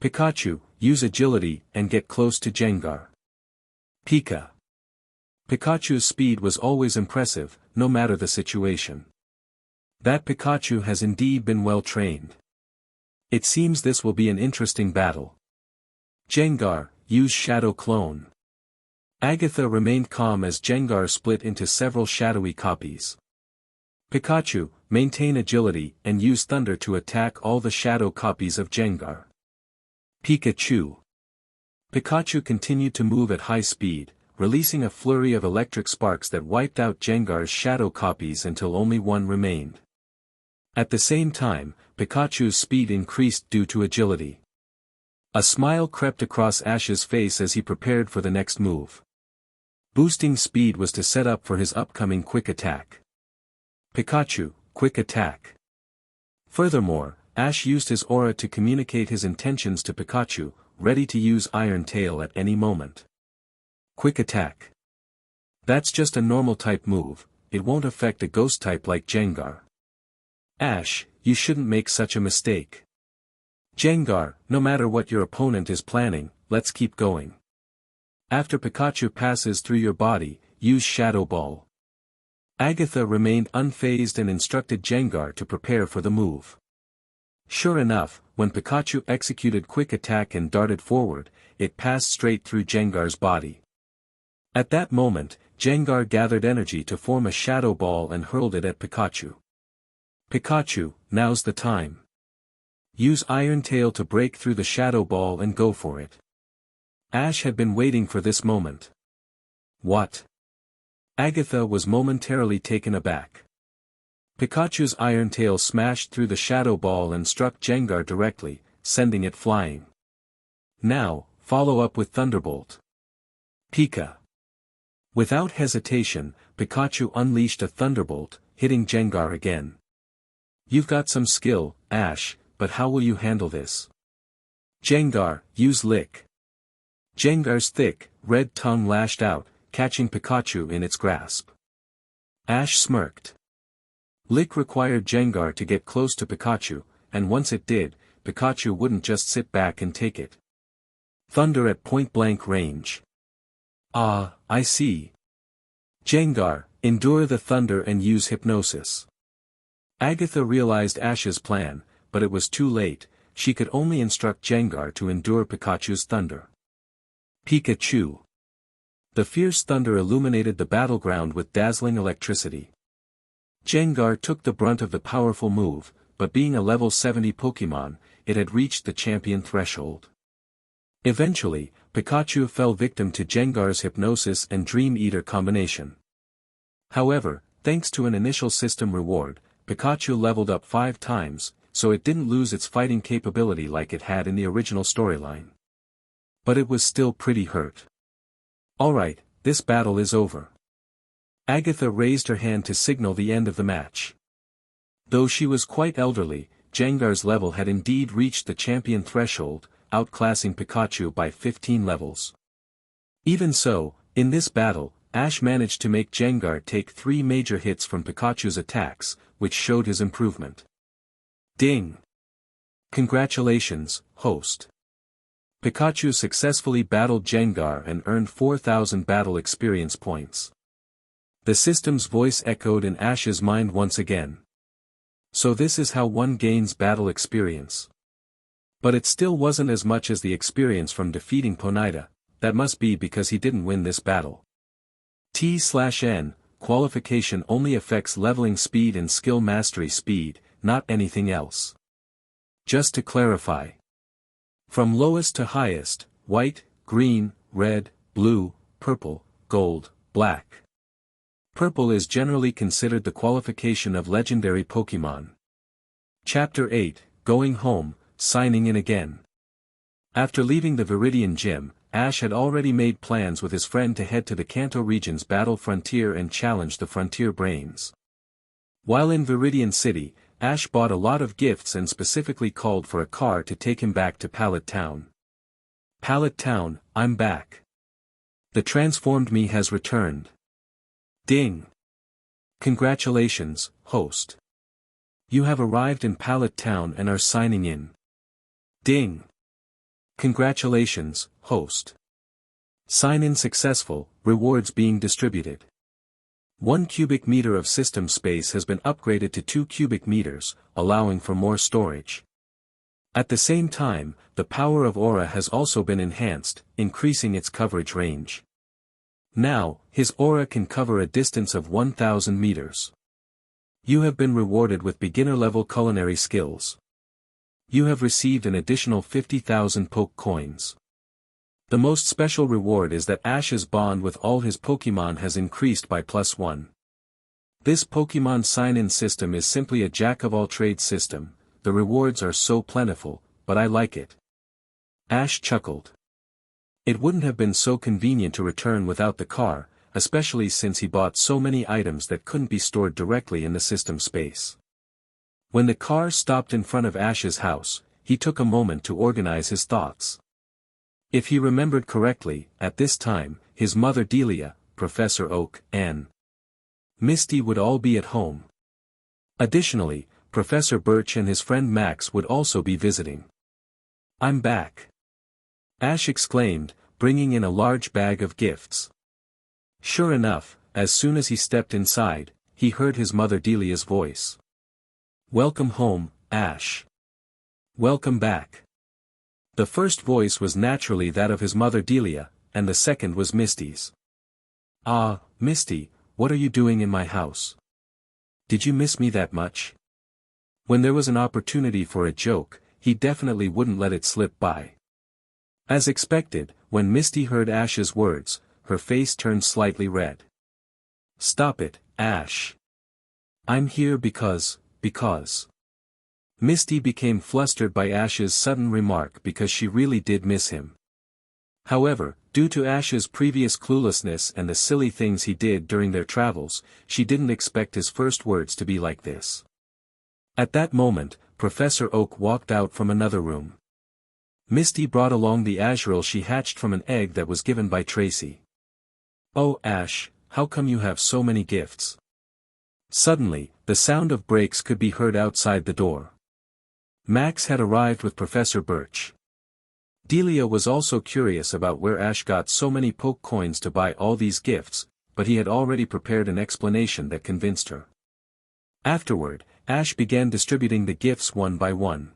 Pikachu, use agility and get close to Gengar. Pika. Pikachu's speed was always impressive, no matter the situation. That Pikachu has indeed been well trained. It seems this will be an interesting battle. Gengar, use Shadow Clone. Agatha remained calm as Gengar split into several shadowy copies. Pikachu, maintain agility and use Thunder to attack all the shadow copies of Gengar. Pikachu. Pikachu continued to move at high speed, releasing a flurry of electric sparks that wiped out Gengar's shadow copies until only one remained. At the same time, Pikachu's speed increased due to agility. A smile crept across Ash's face as he prepared for the next move. Boosting speed was to set up for his upcoming quick attack. Pikachu, quick attack. Furthermore, Ash used his aura to communicate his intentions to Pikachu, ready to use Iron Tail at any moment. Quick attack. That's just a normal type move, it won't affect a ghost type like Gengar. Ash, you shouldn't make such a mistake. Gengar, no matter what your opponent is planning, let's keep going. After Pikachu passes through your body, use Shadow Ball. Agatha remained unfazed and instructed Gengar to prepare for the move. Sure enough, when Pikachu executed quick attack and darted forward, it passed straight through Gengar's body. At that moment, Gengar gathered energy to form a Shadow Ball and hurled it at Pikachu. Pikachu, now's the time. Use Iron Tail to break through the Shadow Ball and go for it. Ash had been waiting for this moment. What? Agatha was momentarily taken aback. Pikachu's Iron Tail smashed through the Shadow Ball and struck Gengar directly, sending it flying. Now, follow up with Thunderbolt. Pika. Without hesitation, Pikachu unleashed a Thunderbolt, hitting Gengar again. You've got some skill, Ash, but how will you handle this? Gengar, use Lick. Gengar's thick, red tongue lashed out, catching Pikachu in its grasp. Ash smirked. Lick required Gengar to get close to Pikachu, and once it did, Pikachu wouldn't just sit back and take it. Thunder at point-blank range. Ah, I see. Gengar, endure the thunder and use Hypnosis. Agatha realized Ash's plan, but it was too late, she could only instruct Gengar to endure Pikachu's thunder. Pikachu. The fierce thunder illuminated the battleground with dazzling electricity. Gengar took the brunt of the powerful move, but being a level 70 Pokémon, it had reached the champion threshold. Eventually, Pikachu fell victim to Gengar's Hypnosis and Dream Eater combination. However, thanks to an initial system reward, Pikachu leveled up 5 times, so it didn't lose its fighting capability like it had in the original storyline. But it was still pretty hurt. Alright, this battle is over. Agatha raised her hand to signal the end of the match. Though she was quite elderly, Gengar's level had indeed reached the champion threshold, outclassing Pikachu by 15 levels. Even so, in this battle, Ash managed to make Gengar take 3 major hits from Pikachu's attacks, which showed his improvement. Ding! Congratulations, host. Pikachu successfully battled Gengar and earned 4,000 battle experience points. The system's voice echoed in Ash's mind once again. So this is how one gains battle experience. But it still wasn't as much as the experience from defeating Ponyta, that must be because he didn't win this battle. T/N, qualification only affects leveling speed and skill mastery speed, not anything else. Just to clarify. From lowest to highest, white, green, red, blue, purple, gold, black. Purple is generally considered the qualification of legendary Pokémon. Chapter 8, Going Home, Signing in Again. After leaving the Viridian Gym, Ash had already made plans with his friend to head to the Kanto region's battle frontier and challenge the Frontier Brains. While in Viridian City, Ash bought a lot of gifts and specifically called for a car to take him back to Pallet Town. Pallet Town, I'm back. The transformed me has returned. Ding! Congratulations, host. You have arrived in Pallet Town and are signing in. Ding! Congratulations, host. Sign-in successful, rewards being distributed. 1 cubic meter of system space has been upgraded to 2 cubic meters, allowing for more storage. At the same time, the power of aura has also been enhanced, increasing its coverage range. Now, his aura can cover a distance of 1,000 meters. You have been rewarded with beginner-level culinary skills. You have received an additional 50,000 poke coins. The most special reward is that Ash's bond with all his Pokémon has increased by +1. This Pokémon sign-in system is simply a jack-of-all-trades system. The rewards are so plentiful, but I like it. Ash chuckled. It wouldn't have been so convenient to return without the car, especially since he bought so many items that couldn't be stored directly in the system space. When the car stopped in front of Ash's house, he took a moment to organize his thoughts. If he remembered correctly, at this time, his mother Delia, Professor Oak, and Misty would all be at home. Additionally, Professor Birch and his friend Max would also be visiting. "I'm back!" Ash exclaimed, bringing in a large bag of gifts. Sure enough, as soon as he stepped inside, he heard his mother Delia's voice. "Welcome home, Ash. Welcome back." The first voice was naturally that of his mother Delia, and the second was Misty's. "Ah, Misty, what are you doing in my house? Did you miss me that much?" When there was an opportunity for a joke, he definitely wouldn't let it slip by. As expected, when Misty heard Ash's words, her face turned slightly red. "Stop it, Ash. I'm here because... Misty became flustered by Ash's sudden remark because she really did miss him. However, due to Ash's previous cluelessness and the silly things he did during their travels, she didn't expect his first words to be like this. At that moment, Professor Oak walked out from another room. Misty brought along the Azurill she hatched from an egg that was given by Tracy. "Oh Ash, how come you have so many gifts?" Suddenly, the sound of brakes could be heard outside the door. Max had arrived with Professor Birch. Delia was also curious about where Ash got so many poke coins to buy all these gifts, but he had already prepared an explanation that convinced her. Afterward, Ash began distributing the gifts one by one.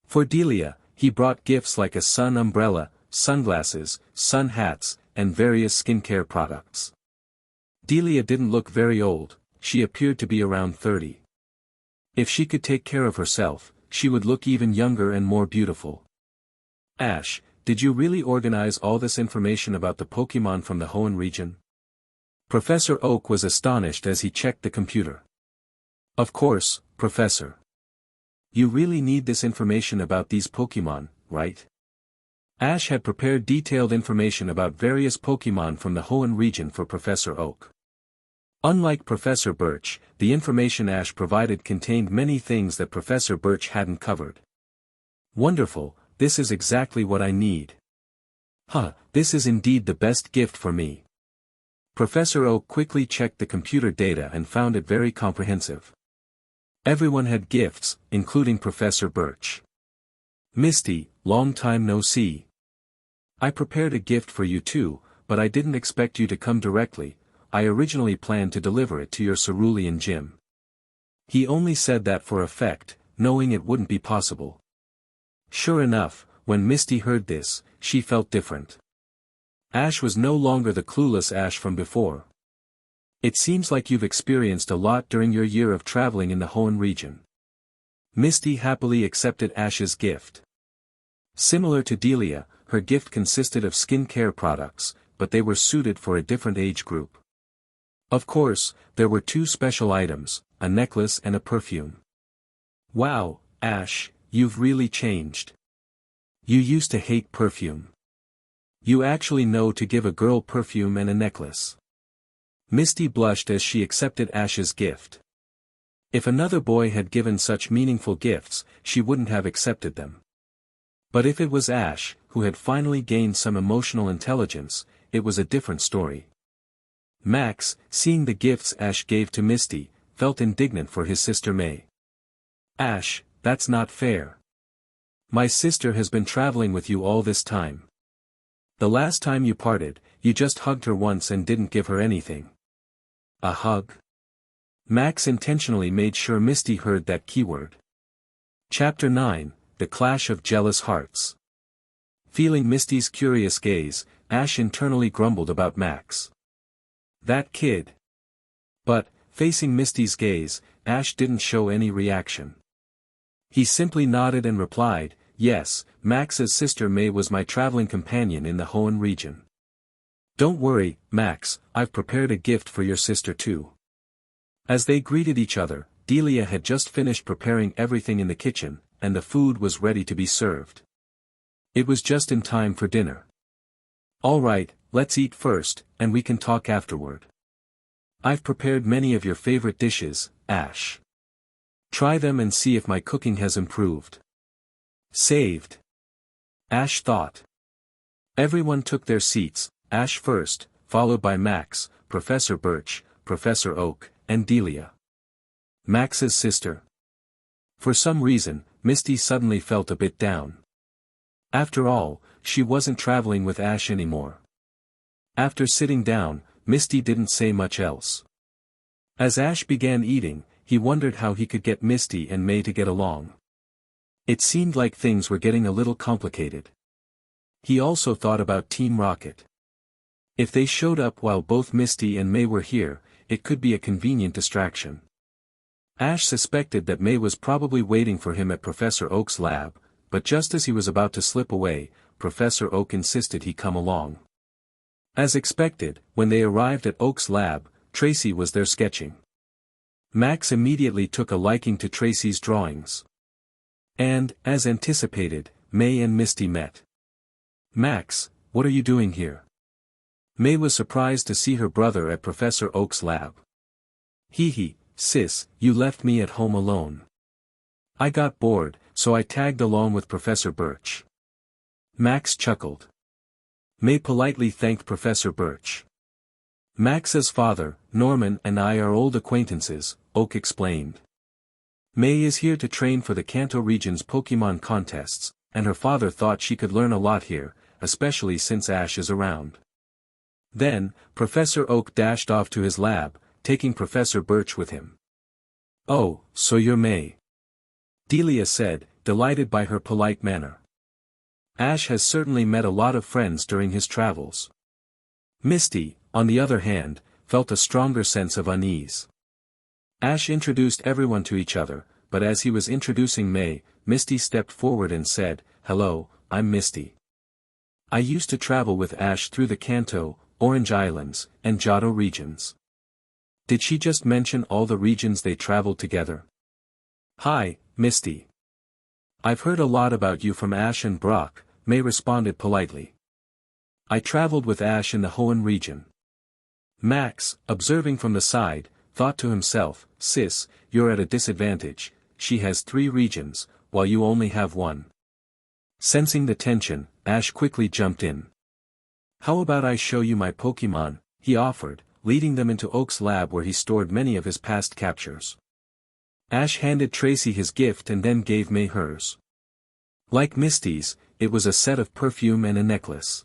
For Delia, he brought gifts like a sun umbrella, sunglasses, sun hats, and various skincare products. Delia didn't look very old, she appeared to be around 30. If she could take care of herself, she would look even younger and more beautiful. "Ash, did you really organize all this information about the Pokémon from the Hoenn region?" Professor Oak was astonished as he checked the computer. "Of course, Professor. You really need this information about these Pokémon, right?" Ash had prepared detailed information about various Pokémon from the Hoenn region for Professor Oak. Unlike Professor Birch, the information Ash provided contained many things that Professor Birch hadn't covered. "Wonderful, this is exactly what I need. This is indeed the best gift for me." Professor Oak quickly checked the computer data and found it very comprehensive. Everyone had gifts, including Professor Birch. "Misty, long time no see. I prepared a gift for you too, but I didn't expect you to come directly. I originally planned to deliver it to your cerulean gym." He only said that for effect, knowing it wouldn't be possible. Sure enough, when Misty heard this, she felt different. Ash was no longer the clueless Ash from before. "It seems like you've experienced a lot during your year of traveling in the Hoenn region." Misty happily accepted Ash's gift. Similar to Delia, her gift consisted of skincare products, but they were suited for a different age group. Of course, there were 2 special items, a necklace and a perfume. "Wow, Ash, you've really changed. You used to hate perfume. You actually know to give a girl perfume and a necklace." Misty blushed as she accepted Ash's gift. If another boy had given such meaningful gifts, she wouldn't have accepted them. But if it was Ash, who had finally gained some emotional intelligence, it was a different story. Max, seeing the gifts Ash gave to Misty, felt indignant for his sister May. "Ash, that's not fair. My sister has been traveling with you all this time. The last time you parted, you just hugged her once and didn't give her anything. A hug? Max intentionally made sure Misty heard that keyword. Chapter 9, The Clash of Jealous Hearts. Feeling Misty's curious gaze, Ash internally grumbled about Max. That kid. But, facing Misty's gaze, Ash didn't show any reaction. He simply nodded and replied, yes, Max's sister May was my traveling companion in the Hoenn region. Don't worry, Max, I've prepared a gift for your sister too. As they greeted each other, Delia had just finished preparing everything in the kitchen, and the food was ready to be served. It was just in time for dinner. All right, let's eat first, and we can talk afterward. I've prepared many of your favorite dishes, Ash. Try them and see if my cooking has improved. Saved. Ash thought. Everyone took their seats, Ash first, followed by Max, Professor Birch, Professor Oak, and Delia. Max's sister. For some reason, Misty suddenly felt a bit down. After all, she wasn't traveling with Ash anymore. After sitting down, Misty didn't say much else. As Ash began eating, he wondered how he could get Misty and May to get along. It seemed like things were getting a little complicated. He also thought about Team Rocket. If they showed up while both Misty and May were here, it could be a convenient distraction. Ash suspected that May was probably waiting for him at Professor Oak's lab, but just as he was about to slip away, Professor Oak insisted he come along. As expected, when they arrived at Oak's lab, Tracy was there sketching. Max immediately took a liking to Tracy's drawings. And, as anticipated, May and Misty met. Max, what are you doing here? May was surprised to see her brother at Professor Oak's lab. Hee, sis, you left me at home alone. I got bored, so I tagged along with Professor Birch. Max chuckled. May politely thanked Professor Birch. Max's father, Norman, and I are old acquaintances, Oak explained. May is here to train for the Kanto region's Pokémon contests, and her father thought she could learn a lot here, especially since Ash is around. Then, Professor Oak dashed off to his lab, taking Professor Birch with him. Oh, so you're May. Delia said, delighted by her polite manner. Ash has certainly met a lot of friends during his travels. Misty, on the other hand, felt a stronger sense of unease. Ash introduced everyone to each other, but as he was introducing May, Misty stepped forward and said, hello, I'm Misty. I used to travel with Ash through the Kanto, Orange Islands, and Johto regions. Did she just mention all the regions they traveled together? Hi, Misty. I've heard a lot about you from Ash and Brock, May responded politely. I traveled with Ash in the Hoenn region. Max, observing from the side, thought to himself, sis, you're at a disadvantage, she has 3 regions, while you only have 1. Sensing the tension, Ash quickly jumped in. How about I show you my Pokémon, he offered, leading them into Oak's lab where he stored many of his past captures. Ash handed Tracy his gift and then gave May hers. Like Misty's, it was a set of perfume and a necklace.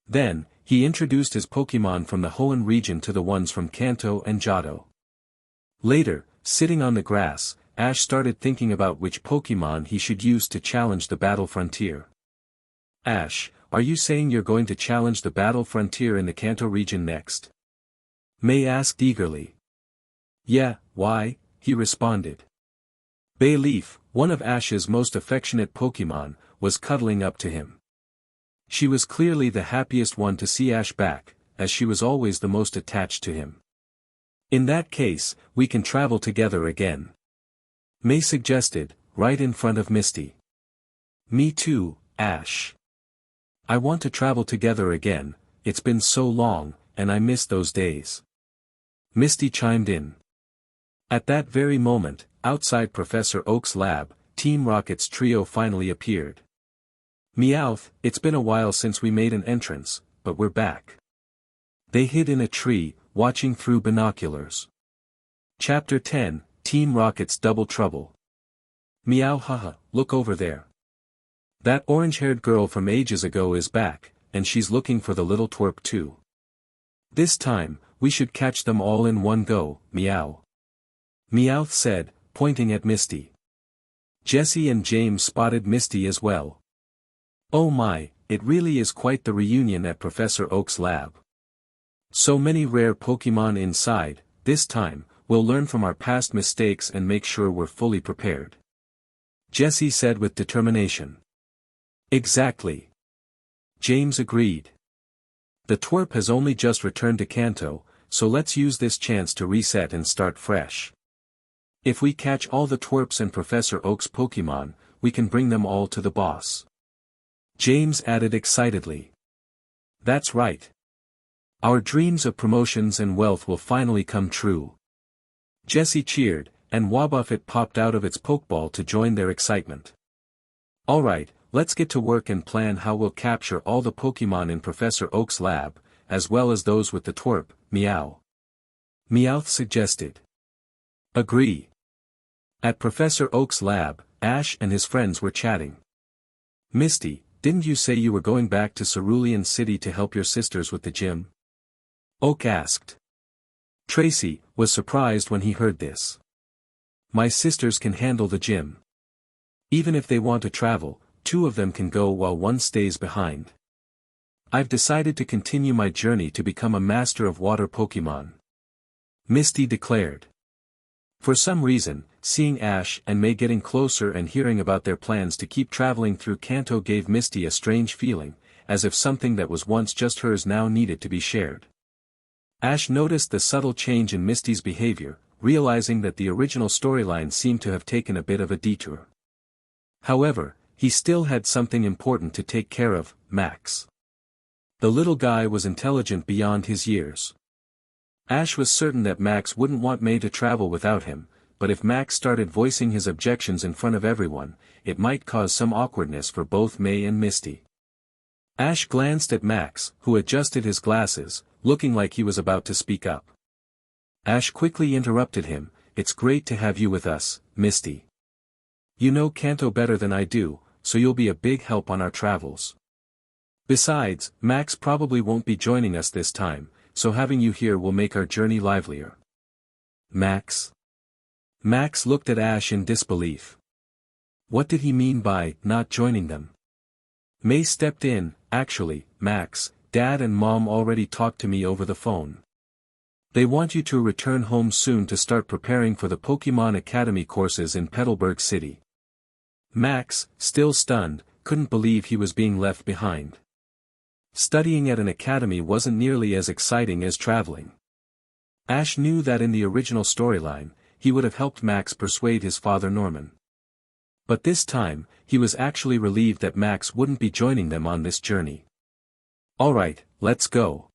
Then, he introduced his Pokémon from the Hoenn region to the ones from Kanto and Johto. Later, sitting on the grass, Ash started thinking about which Pokémon he should use to challenge the battle frontier. Ash, are you saying you're going to challenge the battle frontier in the Kanto region next? May asked eagerly. Yeah, why? He responded. Bayleaf, one of Ash's most affectionate Pokémon, was cuddling up to him. She was clearly the happiest one to see Ash back, as she was always the most attached to him. In that case, we can travel together again. May suggested, right in front of Misty. Me too, Ash. I want to travel together again, it's been so long, and I miss those days. Misty chimed in. At that very moment, outside Professor Oak's lab, Team Rocket's trio finally appeared. Meowth, it's been a while since we made an entrance, but we're back. They hid in a tree, watching through binoculars. Chapter 10, Team Rocket's Double Trouble. Meow haha, look over there. That orange-haired girl from ages ago is back, and she's looking for the little twerp too. This time, we should catch them all in one go, meow. Meowth said, pointing at Misty. Jessie and James spotted Misty as well. Oh my, it really is quite the reunion at Professor Oak's lab. So many rare Pokémon inside, this time, we'll learn from our past mistakes and make sure we're fully prepared. Jessie said with determination. Exactly. James agreed. The twerp has only just returned to Kanto, so let's use this chance to reset and start fresh. If we catch all the twerps and Professor Oak's Pokémon, we can bring them all to the boss. James added excitedly. That's right. Our dreams of promotions and wealth will finally come true. Jessie cheered, and Wobbuffet popped out of its Pokeball to join their excitement. Alright, let's get to work and plan how we'll capture all the Pokémon in Professor Oak's lab, as well as those with the twerp, meow. Meowth suggested. Agree. At Professor Oak's lab, Ash and his friends were chatting. Misty, didn't you say you were going back to Cerulean City to help your sisters with the gym? Oak asked. Tracy was surprised when he heard this. My sisters can handle the gym. Even if they want to travel, 2 of them can go while 1 stays behind. I've decided to continue my journey to become a master of water Pokémon. Misty declared. For some reason, seeing Ash and May getting closer and hearing about their plans to keep traveling through Kanto gave Misty a strange feeling, as if something that was once just hers now needed to be shared. Ash noticed the subtle change in Misty's behavior, realizing that the original storyline seemed to have taken a bit of a detour. However, he still had something important to take care of, Max. The little guy was intelligent beyond his years. Ash was certain that Max wouldn't want May to travel without him, but if Max started voicing his objections in front of everyone, it might cause some awkwardness for both May and Misty. Ash glanced at Max, who adjusted his glasses, looking like he was about to speak up. Ash quickly interrupted him, It's great to have you with us, Misty. You know Kanto better than I do, so you'll be a big help on our travels. Besides, Max probably won't be joining us this time, so having you here will make our journey livelier. Max? Max looked at Ash in disbelief. What did he mean by not joining them? May stepped in, Actually, Max, Dad and Mom already talked to me over the phone. They want you to return home soon to start preparing for the Pokémon Academy courses in Petalburg City. Max, still stunned, couldn't believe he was being left behind. Studying at an academy wasn't nearly as exciting as traveling. Ash knew that in the original storyline, he would have helped Max persuade his father Norman. But this time, he was actually relieved that Max wouldn't be joining them on this journey. Alright, let's go.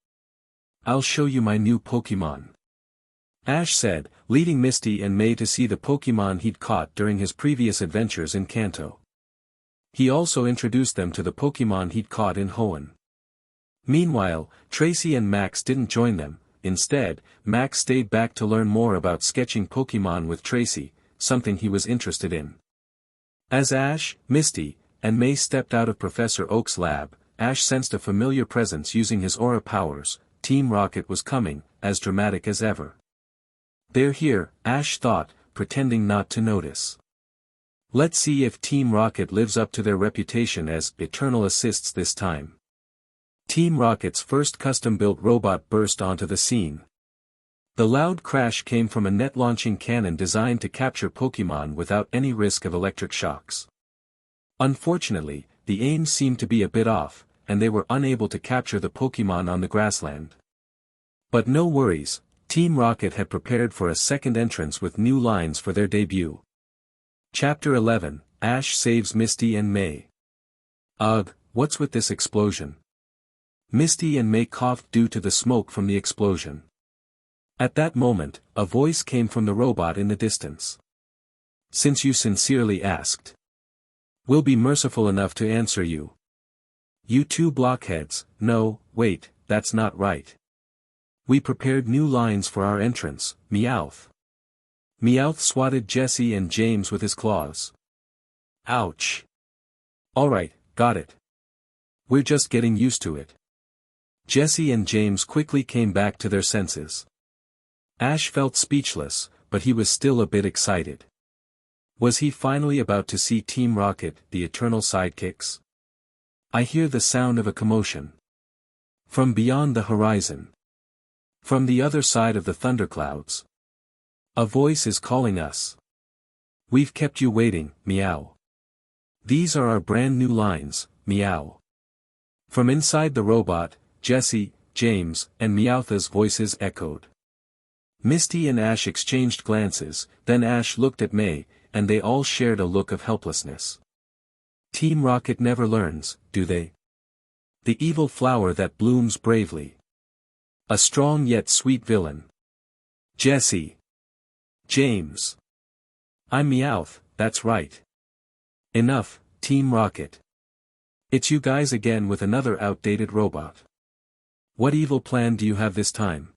I'll show you my new Pokémon. Ash said, leading Misty and May to see the Pokémon he'd caught during his previous adventures in Kanto. He also introduced them to the Pokémon he'd caught in Hoenn. Meanwhile, Tracy and Max didn't join them. Instead, Max stayed back to learn more about sketching Pokémon with Tracy, something he was interested in. As Ash, Misty, and May stepped out of Professor Oak's lab, Ash sensed a familiar presence using his aura powers. Team Rocket was coming, as dramatic as ever. They're here, Ash thought, pretending not to notice. Let's see if Team Rocket lives up to their reputation as eternal assists this time. Team Rocket's first custom-built robot burst onto the scene. The loud crash came from a net-launching cannon designed to capture Pokémon without any risk of electric shocks. Unfortunately, the aim seemed to be a bit off, and they were unable to capture the Pokémon on the grassland. But no worries, Team Rocket had prepared for a second entrance with new lines for their debut. Chapter 11, Ash saves Misty and May. Ugh, what's with this explosion? Misty and May coughed due to the smoke from the explosion. At that moment, a voice came from the robot in the distance. Since you sincerely asked, we'll be merciful enough to answer you. You 2 blockheads, no, wait, that's not right. We prepared new lines for our entrance, Meowth. Meowth swatted Jessie and James with his claws. Ouch. Alright, got it. We're just getting used to it. Jesse and James quickly came back to their senses. Ash felt speechless, but he was still a bit excited. Was he finally about to see Team Rocket, the eternal sidekicks? I hear the sound of a commotion. From beyond the horizon. From the other side of the thunderclouds. A voice is calling us. We've kept you waiting, meow. These are our brand new lines, meow. From inside the robot, Jesse, James, and Meowth's voices echoed. Misty and Ash exchanged glances, then Ash looked at May, and they all shared a look of helplessness. Team Rocket never learns, do they? The evil flower that blooms bravely. A strong yet sweet villain. Jesse. James. I'm Meowth, that's right. Enough, Team Rocket. It's you guys again with another outdated robot. What evil plan do you have this time?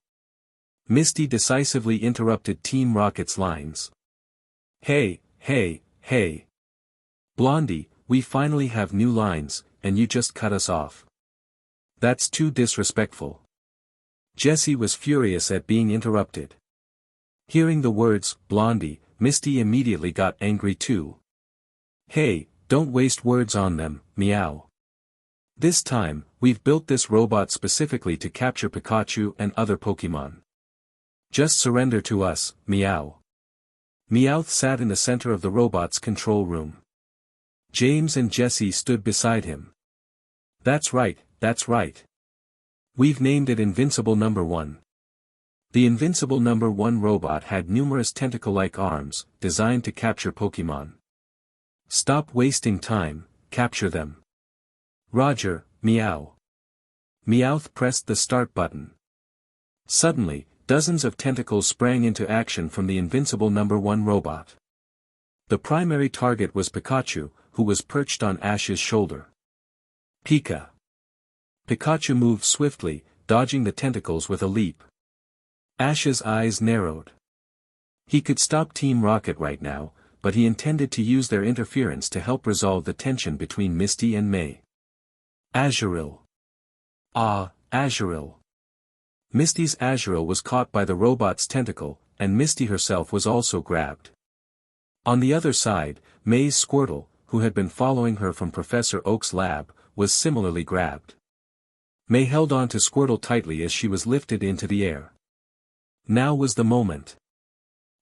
Misty decisively interrupted Team Rocket's lines. Hey, hey, hey. Blondie, we finally have new lines, and you just cut us off. That's too disrespectful. Jesse was furious at being interrupted. Hearing the words, Blondie, Misty immediately got angry too. Hey, don't waste words on them, meow. This time, we've built this robot specifically to capture Pikachu and other Pokémon. Just surrender to us, meow. Meowth sat in the center of the robot's control room. James and Jesse stood beside him. That's right, that's right. We've named it Invincible No. 1. The Invincible No. 1 robot had numerous tentacle-like arms, designed to capture Pokémon. Stop wasting time, capture them. Roger, meow. Meowth pressed the start button. Suddenly, dozens of tentacles sprang into action from the Invincible No. 1 robot. The primary target was Pikachu, who was perched on Ash's shoulder. Pika. Pikachu moved swiftly, dodging the tentacles with a leap. Ash's eyes narrowed. He could stop Team Rocket right now, but he intended to use their interference to help resolve the tension between Misty and May. Azurill. Ah, Azurill. Misty's Azurill was caught by the robot's tentacle, and Misty herself was also grabbed. On the other side, May's Squirtle, who had been following her from Professor Oak's lab, was similarly grabbed. May held on to Squirtle tightly as she was lifted into the air. Now was the moment.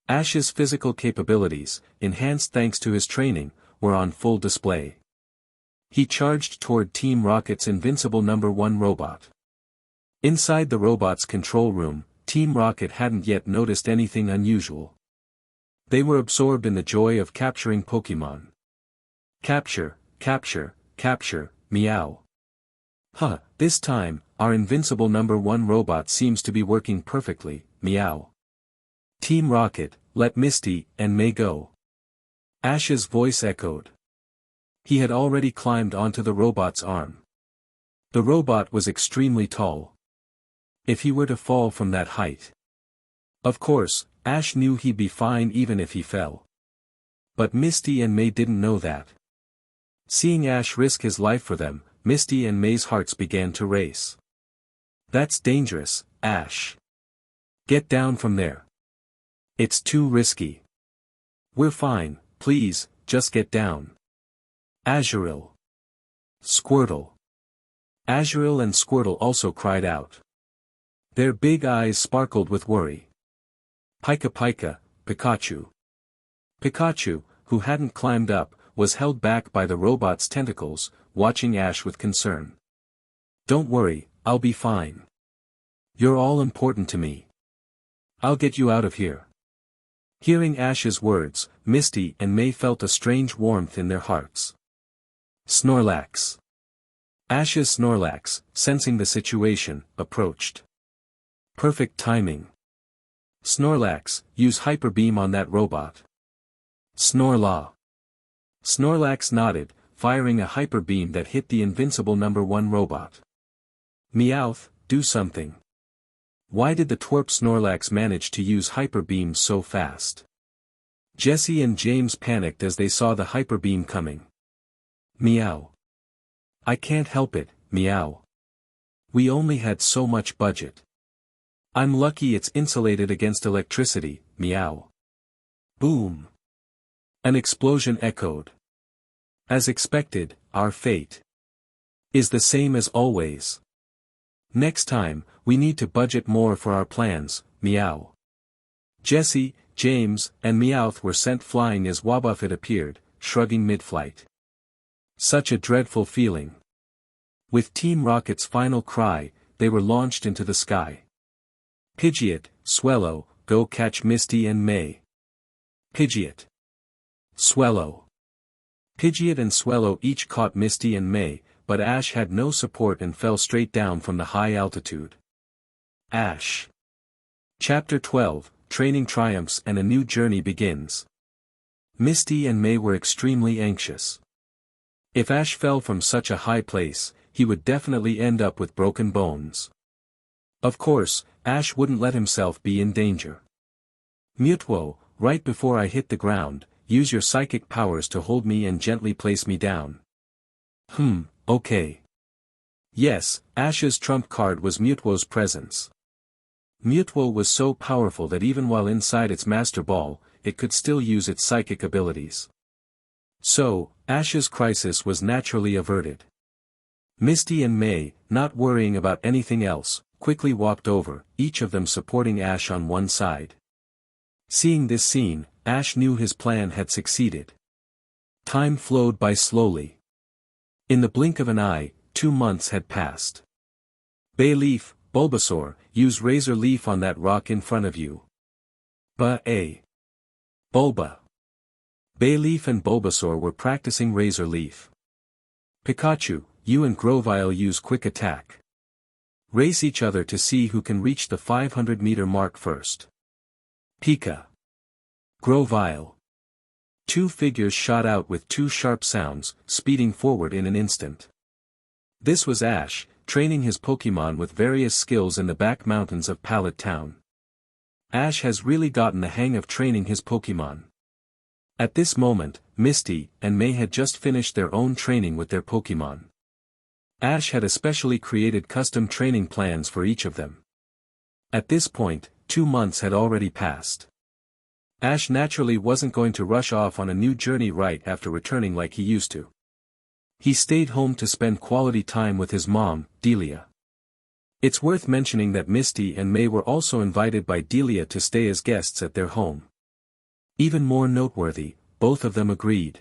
Ash's physical capabilities, enhanced thanks to his training, were on full display. He charged toward Team Rocket's Invincible No. 1 robot. Inside the robot's control room, Team Rocket hadn't yet noticed anything unusual. They were absorbed in the joy of capturing Pokémon. Capture, capture, capture, meow. Huh, this time, our Invincible No. 1 robot seems to be working perfectly, meow. Team Rocket, let Misty and May go. Ash's voice echoed. He had already climbed onto the robot's arm. The robot was extremely tall. If he were to fall from that height. Of course, Ash knew he'd be fine even if he fell. But Misty and May didn't know that. Seeing Ash risk his life for them, Misty and May's hearts began to race. That's dangerous, Ash. Get down from there. It's too risky. We're fine, please, just get down. Azurill. Squirtle. Azurill and Squirtle also cried out. Their big eyes sparkled with worry. Pika Pika, Pikachu. Pikachu, who hadn't climbed up, was held back by the robot's tentacles, watching Ash with concern. Don't worry, I'll be fine. You're all important to me. I'll get you out of here. Hearing Ash's words, Misty and May felt a strange warmth in their hearts. Snorlax. Ash's Snorlax, sensing the situation, approached. Perfect timing. Snorlax, use Hyper Beam on that robot. Snorlaw. Snorlax nodded, firing a Hyper Beam that hit the Invincible No. 1 robot. Meowth, do something. Why did the twerp Snorlax manage to use Hyper Beam so fast? Jesse and James panicked as they saw the Hyper Beam coming. Meow. I can't help it, meow. We only had so much budget. I'm lucky it's insulated against electricity, meow. Boom. An explosion echoed. As expected, our fate is the same as always. Next time, we need to budget more for our plans, meow. Jesse, James, and Meowth were sent flying as Wobbuffet appeared, shrugging mid-flight. Such a dreadful feeling. With Team Rocket's final cry, they were launched into the sky. Pidgeot, Swellow, go catch Misty and May. Pidgeot. Swellow. Pidgeot and Swellow each caught Misty and May, but Ash had no support and fell straight down from the high altitude. Ash. Chapter 12, Training Triumphs and a New Journey Begins. Misty and May were extremely anxious. If Ash fell from such a high place, he would definitely end up with broken bones. Of course, Ash wouldn't let himself be in danger. Mutwo, right before I hit the ground, use your psychic powers to hold me and gently place me down. Okay. Yes, Ash's trump card was Mutwo's presence. Mutwo was so powerful that even while inside its Master Ball, it could still use its psychic abilities. So, Ash's crisis was naturally averted. Misty and May, not worrying about anything else, quickly walked over, each of them supporting Ash on one side. Seeing this scene, Ash knew his plan had succeeded. Time flowed by slowly. In the blink of an eye, 2 months had passed. Bayleaf, Bulbasaur, use Razor Leaf on that rock in front of you. Bulba. Bayleaf and Bulbasaur were practicing Razor Leaf. Pikachu, you and Grovyle use Quick Attack. Race each other to see who can reach the 500-meter mark first. Pika. Grovyle. 2 figures shot out with 2 sharp sounds, speeding forward in an instant. This was Ash, training his Pokémon with various skills in the back mountains of Pallet Town. Ash has really gotten the hang of training his Pokémon. At this moment, Misty and May had just finished their own training with their Pokémon. Ash had especially created custom training plans for each of them. At this point, 2 months had already passed. Ash naturally wasn't going to rush off on a new journey right after returning like he used to. He stayed home to spend quality time with his mom, Delia. It's worth mentioning that Misty and May were also invited by Delia to stay as guests at their home. Even more noteworthy, both of them agreed.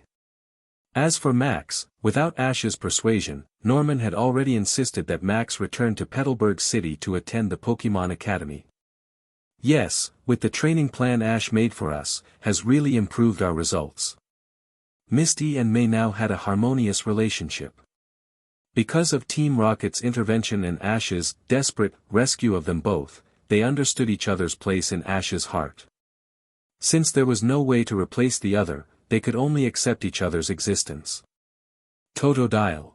As for Max, without Ash's persuasion, Norman had already insisted that Max return to Petalburg City to attend the Pokémon Academy. Yes, with the training plan Ash made for us, has really improved our results. Misty and May now had a harmonious relationship. Because of Team Rocket's intervention and Ash's desperate rescue of them both, they understood each other's place in Ash's heart. Since there was no way to replace the other, they could only accept each other's existence. Totodile.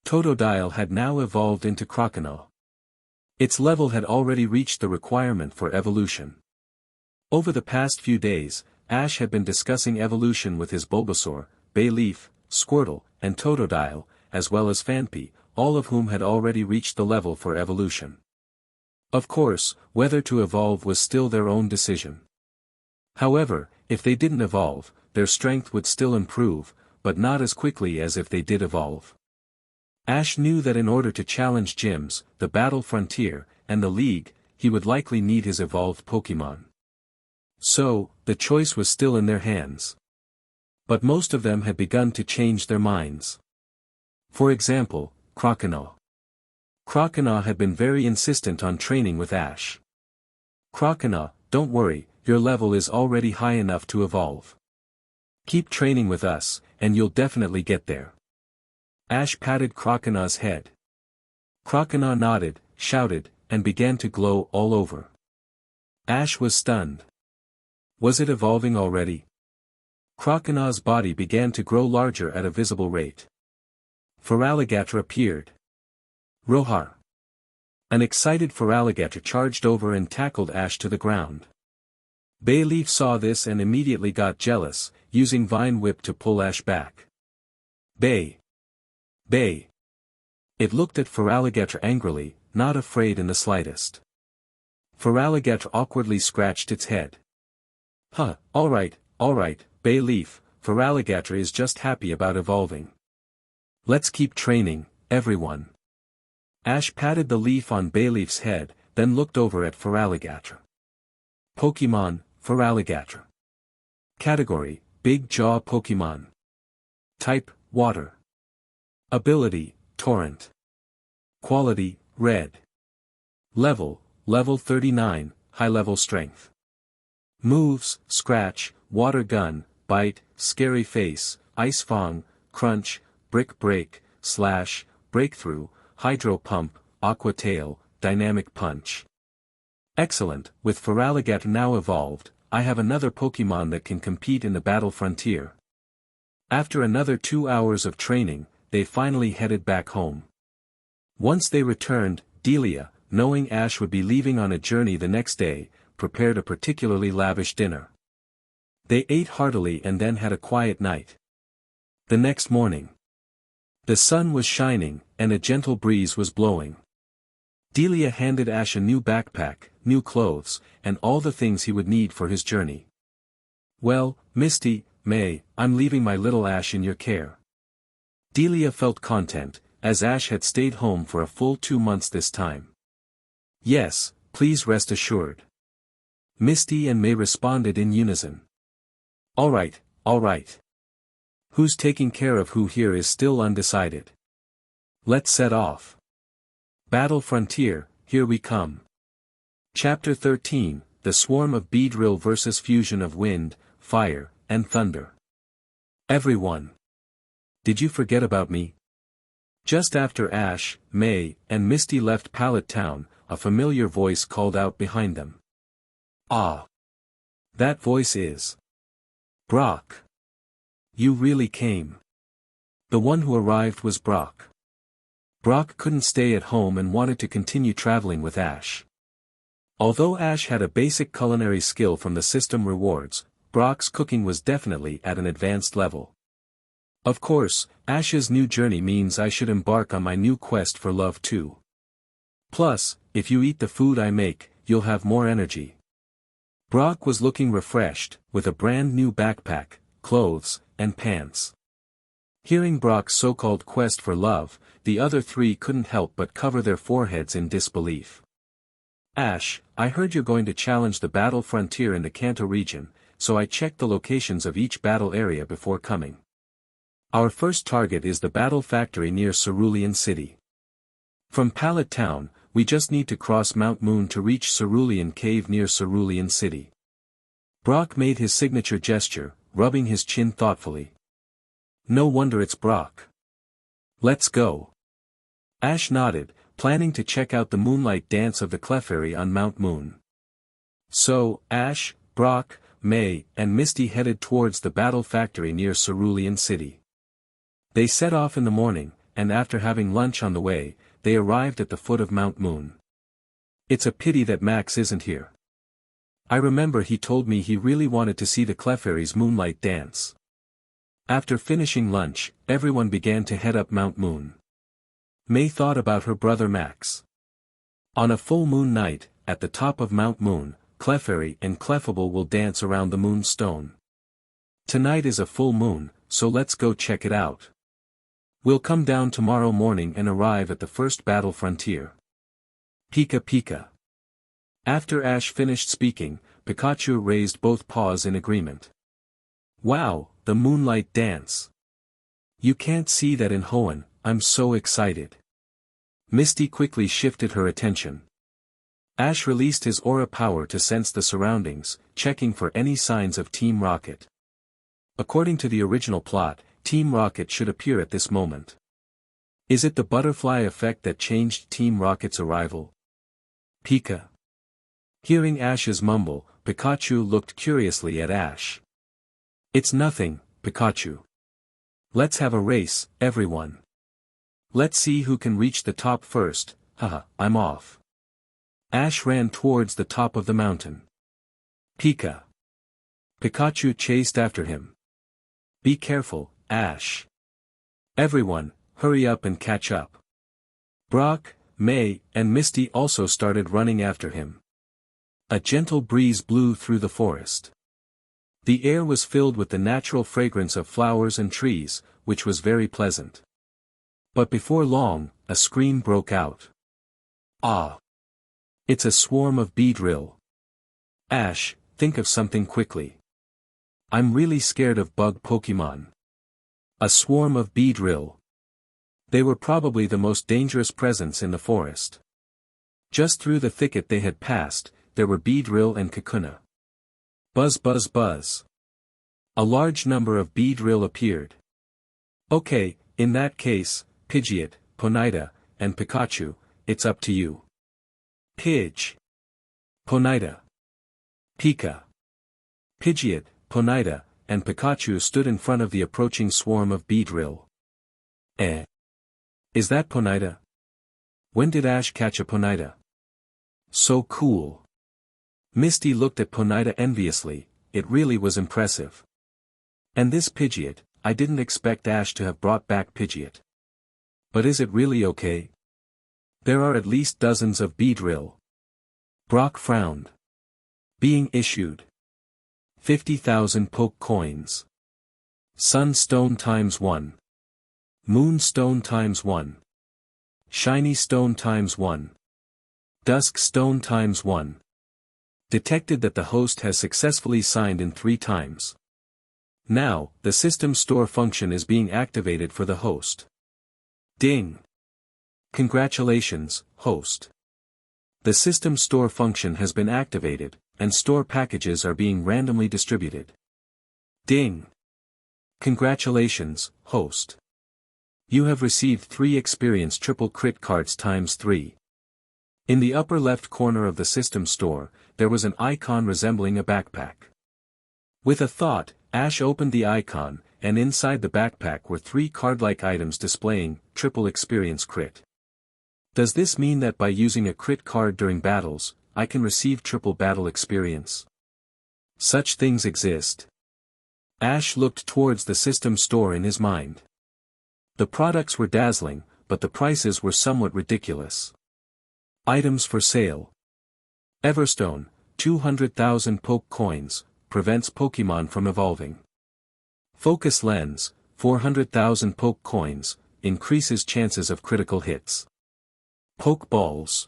Totodile had now evolved into Croconaw. Its level had already reached the requirement for evolution. Over the past few days, Ash had been discussing evolution with his Bulbasaur, Bayleaf, Squirtle, and Totodile, as well as Phanpy, all of whom had already reached the level for evolution. Of course, whether to evolve was still their own decision. However, if they didn't evolve, their strength would still improve, but not as quickly as if they did evolve. Ash knew that in order to challenge gyms, the Battle Frontier, and the League, he would likely need his evolved Pokémon. So, the choice was still in their hands. But most of them had begun to change their minds. For example, Croconaw. Croconaw had been very insistent on training with Ash. Croconaw, don't worry, your level is already high enough to evolve. Keep training with us, and you'll definitely get there. Ash patted Croconaw's head. Croconaw nodded, shouted, and began to glow all over. Ash was stunned. Was it evolving already? Croconaw's body began to grow larger at a visible rate. Feraligatr appeared. Roar! An excited Feraligatr charged over and tackled Ash to the ground. Bayleaf saw this and immediately got jealous, using Vine Whip to pull Ash back. Bay! It looked at Feraligatr angrily, not afraid in the slightest. Feraligatr awkwardly scratched its head. Alright, Bayleaf, Feraligatr is just happy about evolving. Let's keep training, everyone. Ash patted the leaf on Bayleaf's head, then looked over at Feraligatr. Pokémon, Feraligatr. Category, Big Jaw Pokémon. Type, Water. Ability, Torrent. Quality, Red. Level 39, High-level Strength. Moves, Scratch, Water Gun, Bite, Scary Face, Ice Fang, Crunch, Brick Break, Slash, Breakthrough, Hydro Pump, Aqua Tail, Dynamic Punch. Excellent, with Feraligatr now evolved, I have another Pokémon that can compete in the battle frontier. After another 2 hours of training, they finally headed back home. Once they returned, Delia, knowing Ash would be leaving on a journey the next day, prepared a particularly lavish dinner. They ate heartily and then had a quiet night. The next morning, the sun was shining, and a gentle breeze was blowing. Delia handed Ash a new backpack, new clothes, and all the things he would need for his journey. Well, Misty, May, I'm leaving my little Ash in your care. Delia felt content, as Ash had stayed home for a full 2 months this time. Yes, please rest assured. Misty and May responded in unison. Alright. Who's taking care of who here is still undecided. Let's set off. Battle Frontier, here we come. Chapter 13, The Swarm of Beedrill vs. Fusion of Wind, Fire, and Thunder. Everyone. Did you forget about me? Just after Ash, May, and Misty left Pallet Town, a familiar voice called out behind them. Ah! That voice is Brock. You really came. The one who arrived was Brock. Brock couldn't stay at home and wanted to continue traveling with Ash. Although Ash had a basic culinary skill from the system rewards, Brock's cooking was definitely at an advanced level. Of course, Ash's new journey means I should embark on my new quest for love too. Plus, if you eat the food I make, you'll have more energy. Brock was looking refreshed, with a brand new backpack, clothes, and pants. Hearing Brock's so-called quest for love, the other three couldn't help but cover their foreheads in disbelief. Ash, I heard you're going to challenge the battle frontier in the Kanto region, so I checked the locations of each battle area before coming. Our first target is the battle factory near Cerulean City. From Pallet Town, we just need to cross Mount Moon to reach Cerulean Cave near Cerulean City. Brock made his signature gesture, rubbing his chin thoughtfully. No wonder it's Brock. Let's go. Ash nodded, planning to check out the moonlight dance of the Clefairy on Mount Moon. So, Ash, Brock, May, and Misty headed towards the battle factory near Cerulean City. They set off in the morning, and after having lunch on the way, they arrived at the foot of Mount Moon. It's a pity that Max isn't here. I remember he told me he really wanted to see the Clefairy's moonlight dance. After finishing lunch, everyone began to head up Mount Moon. May thought about her brother Max. On a full moon night, at the top of Mount Moon, Clefairy and Clefable will dance around the moonstone. Tonight is a full moon, so let's go check it out. We'll come down tomorrow morning and arrive at the first battle frontier. Pika Pika. After Ash finished speaking, Pikachu raised both paws in agreement. Wow, the moonlight dance. You can't see that in Hoenn, I'm so excited. Misty quickly shifted her attention. Ash released his aura power to sense the surroundings, checking for any signs of Team Rocket. According to the original plot, Team Rocket should appear at this moment. Is it the butterfly effect that changed Team Rocket's arrival? Pika. Hearing Ash's mumble, Pikachu looked curiously at Ash. It's nothing, Pikachu. Let's have a race, everyone. Let's see who can reach the top first. Haha, I'm off. Ash ran towards the top of the mountain. Pika. Pikachu chased after him. Be careful, Ash. Everyone, hurry up and catch up. Brock, May, and Misty also started running after him. A gentle breeze blew through the forest. The air was filled with the natural fragrance of flowers and trees, which was very pleasant. But before long, a scream broke out. Ah! It's a swarm of Beedrill. Ash, think of something quickly. I'm really scared of bug Pokémon. A swarm of Beedrill. They were probably the most dangerous presence in the forest. Just through the thicket they had passed, there were Beedrill and Kakuna. Buzz buzz buzz. A large number of Beedrill appeared. Okay, in that case, Pidgeot, Ponyta, and Pikachu, it's up to you. Pidge. Ponyta. Pika. Pidgeot, Ponyta, and Pikachu stood in front of the approaching swarm of Beedrill. Eh? Is that Ponyta? When did Ash catch a Ponyta? So cool. Misty looked at Ponyta enviously, it really was impressive. And this Pidgeot, I didn't expect Ash to have brought back Pidgeot. But is it really okay? There are at least dozens of Beedrill. Brock frowned. Being issued 50,000 poke coins. Sunstone times 1. Moonstone times 1. Shiny stone times 1. Dusk stone times 1. Detected that the host has successfully signed in 3 times. Now, the system store function is being activated for the host. Ding! Congratulations, host. The system store function has been activated, and store packages are being randomly distributed. Ding! Congratulations, host. You have received 3 experience triple crit cards times 3. In the upper left corner of the system store, there was an icon resembling a backpack. With a thought, Ash opened the icon, and inside the backpack were 3 card-like items displaying triple experience crit. Does this mean that by using a crit card during battles, I can receive triple battle experience? Such things exist. Ash looked towards the system store in his mind. The products were dazzling, but the prices were somewhat ridiculous. Items for sale. Everstone, 200,000 poke coins, prevents Pokémon from evolving. Focus lens, 400,000 poke coins, increases chances of critical hits. Pokeballs.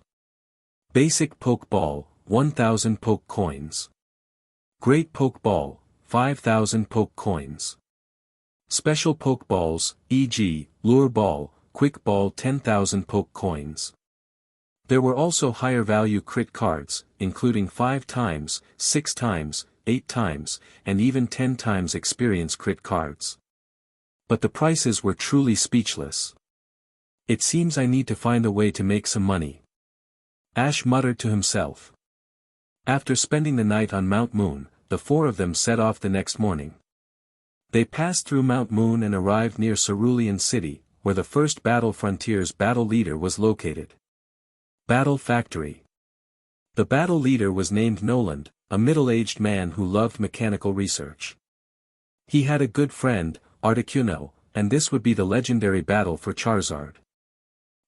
Basic Pokeball, 1,000 poke coins. Great Pokeball, 5,000 poke coins. Special Pokeballs, e.g., Lure Ball, Quick Ball 10,000 poke coins. There were also higher value crit cards, including 5 times, 6 times, 8 times, and even 10 times experience crit cards. But the prices were truly speechless. It seems I need to find a way to make some money. Ash muttered to himself. After spending the night on Mount Moon, the 4 of them set off the next morning. They passed through Mount Moon and arrived near Cerulean City, where the first Battle Frontier's battle leader was located. Battle Factory. The battle leader was named Noland, a middle-aged man who loved mechanical research. He had a good friend, Articuno, and this would be the legendary battle for Charizard.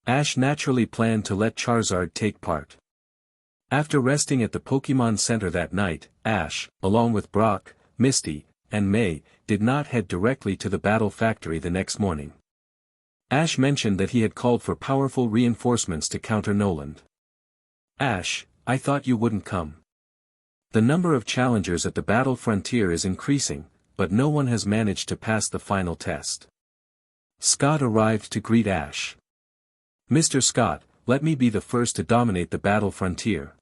Ash naturally planned to let Charizard take part. After resting at the Pokémon Center that night, Ash, along with Brock, Misty, and May, did not head directly to the Battle Factory the next morning. Ash mentioned that he had called for powerful reinforcements to counter Noland. Ash, I thought you wouldn't come. The number of challengers at the Battle Frontier is increasing, but no one has managed to pass the final test. Scott arrived to greet Ash. Mr. Scott, let me be the first to dominate the Battle Frontier.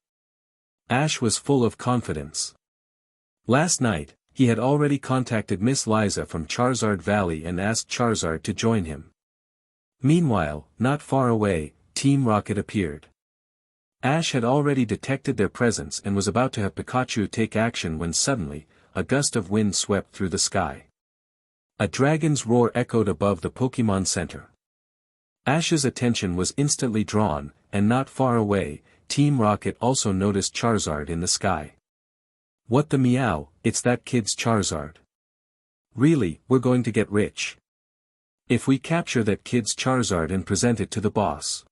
Ash was full of confidence. Last night, he had already contacted Miss Liza from Charizard Valley and asked Charizard to join him. Meanwhile, not far away, Team Rocket appeared. Ash had already detected their presence and was about to have Pikachu take action when suddenly, a gust of wind swept through the sky. A dragon's roar echoed above the Pokémon Center. Ash's attention was instantly drawn, and not far away, Team Rocket also noticed Charizard in the sky. What the meow, it's that kid's Charizard. Really, we're going to get rich. If we capture that kid's Charizard and present it to the boss.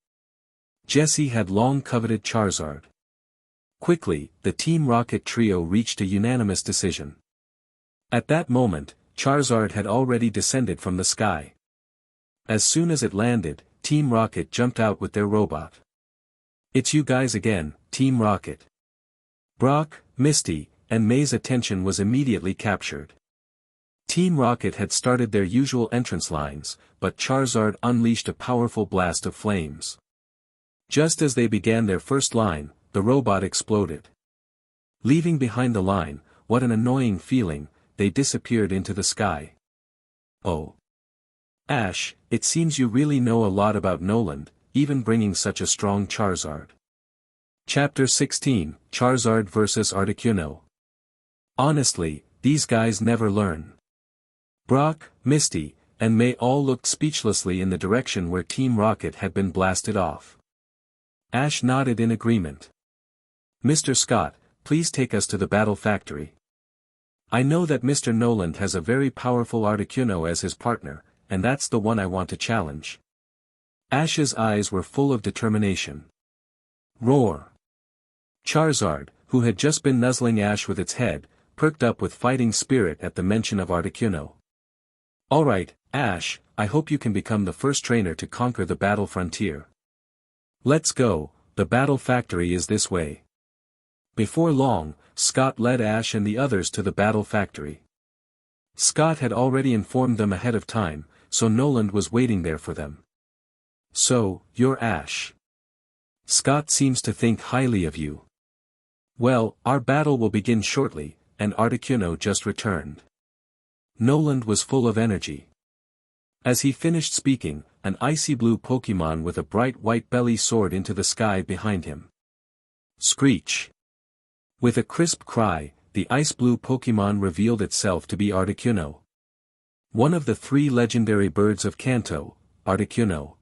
Jessie had long coveted Charizard. Quickly, the Team Rocket trio reached a unanimous decision. At that moment, Charizard had already descended from the sky. As soon as it landed, Team Rocket jumped out with their robot. "It's you guys again, Team Rocket." Brock, Misty, and May's attention was immediately captured. Team Rocket had started their usual entrance lines, but Charizard unleashed a powerful blast of flames. Just as they began their first line, the robot exploded. Leaving behind the line, what an annoying feeling, they disappeared into the sky. "Oh. Ash, it seems you really know a lot about Noland, even bringing such a strong Charizard." Chapter 16, Charizard vs Articuno. Honestly, these guys never learn. Brock, Misty, and May all looked speechlessly in the direction where Team Rocket had been blasted off. Ash nodded in agreement. "Mr. Scott, please take us to the battle factory. I know that Mr. Noland has a very powerful Articuno as his partner, and that's the one I want to challenge." Ash's eyes were full of determination. Roar! Charizard, who had just been nuzzling Ash with its head, perked up with fighting spirit at the mention of Articuno. "Alright, Ash, I hope you can become the first trainer to conquer the battle frontier. Let's go, the battle factory is this way." Before long, Scott led Ash and the others to the battle factory. Scott had already informed them ahead of time, so Noland was waiting there for them. "So, you're Ash. Scott seems to think highly of you. Well, our battle will begin shortly, and Articuno just returned." Noland was full of energy. As he finished speaking, an icy blue Pokémon with a bright white belly soared into the sky behind him. Screech! With a crisp cry, the ice blue Pokémon revealed itself to be Articuno. One of the 3 legendary birds of Kanto, Articuno.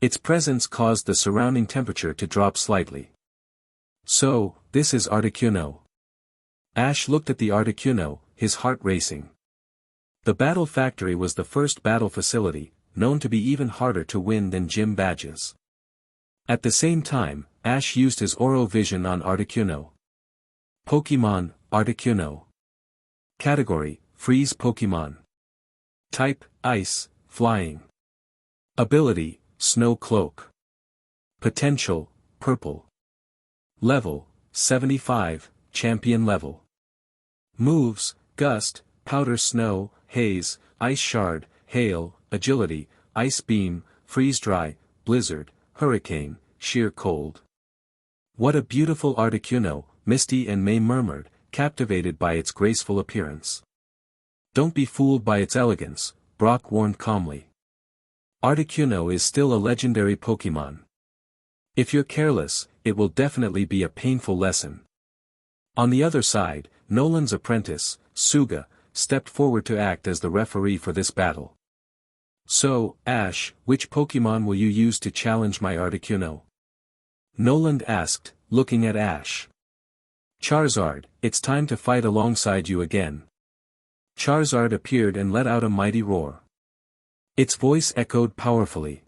Its presence caused the surrounding temperature to drop slightly. "So, this is Articuno." Ash looked at the Articuno, his heart racing. The battle factory was the first battle facility, known to be even harder to win than gym badges. At the same time, Ash used his Oro Vision on Articuno. Pokémon, Articuno. Category, Freeze Pokémon. Type, Ice, Flying. Ability, Snow Cloak. Potential, Purple. Level, 75, Champion level. Moves, Gust, Powder Snow, Haze, Ice Shard, Hail, Agility, Ice Beam, Freeze Dry, Blizzard, Hurricane, Sheer Cold. "What a beautiful Articuno," Misty and May murmured, captivated by its graceful appearance. "Don't be fooled by its elegance," Brock warned calmly. "Articuno is still a legendary Pokémon. If you're careless, it will definitely be a painful lesson." On the other side, Noland's apprentice, Suga, stepped forward to act as the referee for this battle. "So, Ash, which Pokémon will you use to challenge my Articuno?" Noland asked, looking at Ash. "Charizard, it's time to fight alongside you again." Charizard appeared and let out a mighty roar. Its voice echoed powerfully.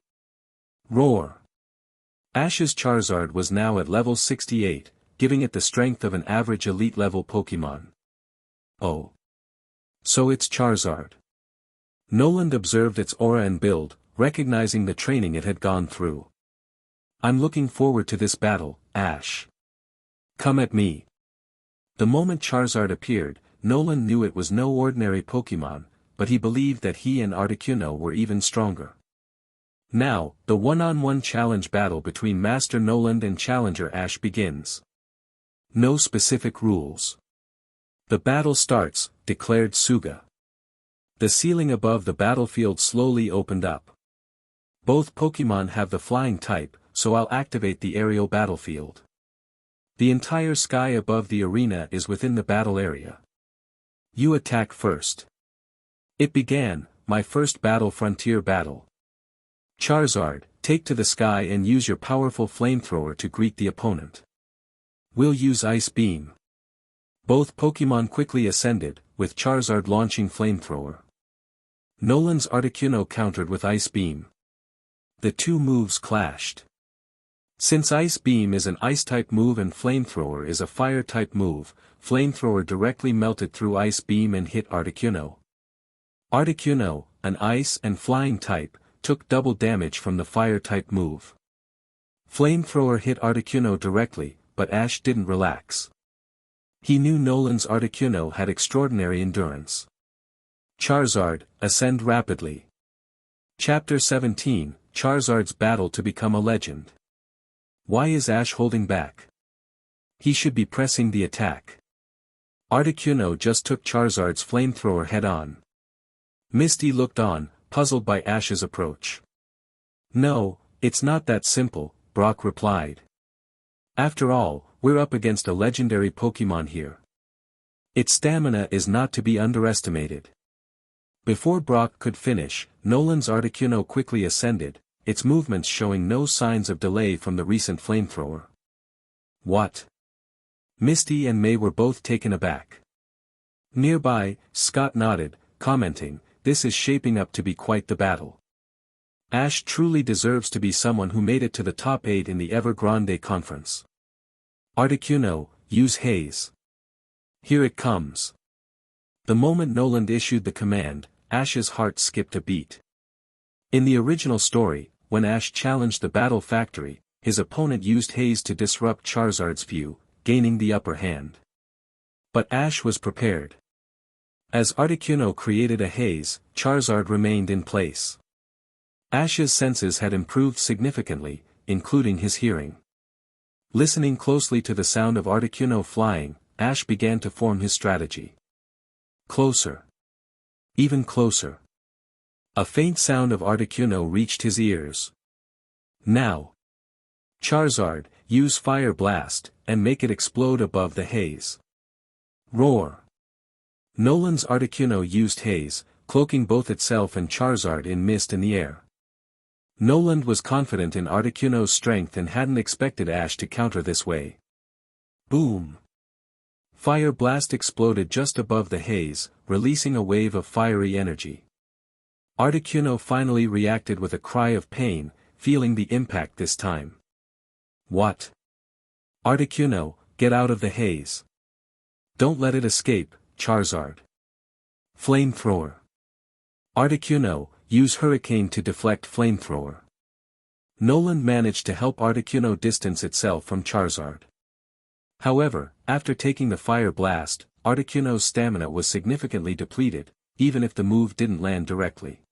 Roar! Ash's Charizard was now at level 68, giving it the strength of an average elite-level Pokémon. "Oh. So it's Charizard." Noland observed its aura and build, recognizing the training it had gone through. "I'm looking forward to this battle, Ash. Come at me." The moment Charizard appeared, Noland knew it was no ordinary Pokémon, but he believed that he and Articuno were even stronger. Now, the one-on-one challenge battle between Master Noland and Challenger Ash begins. No specific rules. "The battle starts," declared Suga. The ceiling above the battlefield slowly opened up. "Both Pokémon have the flying type, so I'll activate the aerial battlefield. The entire sky above the arena is within the battle area. You attack first." It began, my first battle frontier battle. Charizard, take to the sky and use your powerful flamethrower to greet the opponent. We'll use Ice Beam. Both Pokémon quickly ascended, with Charizard launching flamethrower. Noland's Articuno countered with Ice Beam. The two moves clashed. Since Ice Beam is an Ice-type move and Flamethrower is a Fire-type move, Flamethrower directly melted through Ice Beam and hit Articuno. Articuno, an Ice and Flying type, took double damage from the Fire-type move. Flamethrower hit Articuno directly, but Ash didn't relax. He knew Nolan's Articuno had extraordinary endurance. Charizard, ascend rapidly. Chapter 17, Charizard's battle to become a legend. Why is Ash holding back? He should be pressing the attack. Articuno just took Charizard's Flamethrower head-on. Misty looked on, puzzled by Ash's approach. No, it's not that simple, Brock replied. After all, we're up against a legendary Pokémon here. Its stamina is not to be underestimated. Before Brock could finish, Nolan's Articuno quickly ascended, its movements showing no signs of delay from the recent Flamethrower. What? Misty and May were both taken aback. Nearby, Scott nodded, commenting, "This is shaping up to be quite the battle. Ash truly deserves to be someone who made it to the top 8 in the Evergrande Conference. Articuno, use Haze. Here it comes." The moment Nolan issued the command, Ash's heart skipped a beat. In the original story, when Ash challenged the Battle Factory, his opponent used Haze to disrupt Charizard's view, gaining the upper hand. But Ash was prepared. As Articuno created a haze, Charizard remained in place. Ash's senses had improved significantly, including his hearing. Listening closely to the sound of Articuno flying, Ash began to form his strategy. Closer. Even closer. A faint sound of Articuno reached his ears. Now. Charizard, use Fire Blast, and make it explode above the haze. Roar. Nolan's Articuno used Haze, cloaking both itself and Charizard in mist in the air. Nolan was confident in Articuno's strength and hadn't expected Ash to counter this way. Boom. Fire Blast exploded just above the haze, releasing a wave of fiery energy. Articuno finally reacted with a cry of pain, feeling the impact this time. What? Articuno, get out of the haze. Don't let it escape, Charizard. Flamethrower. Articuno, use Hurricane to deflect Flamethrower. Nolan managed to help Articuno distance itself from Charizard. However, after taking the Fire Blast, Articuno's stamina was significantly depleted, even if the move didn't land directly.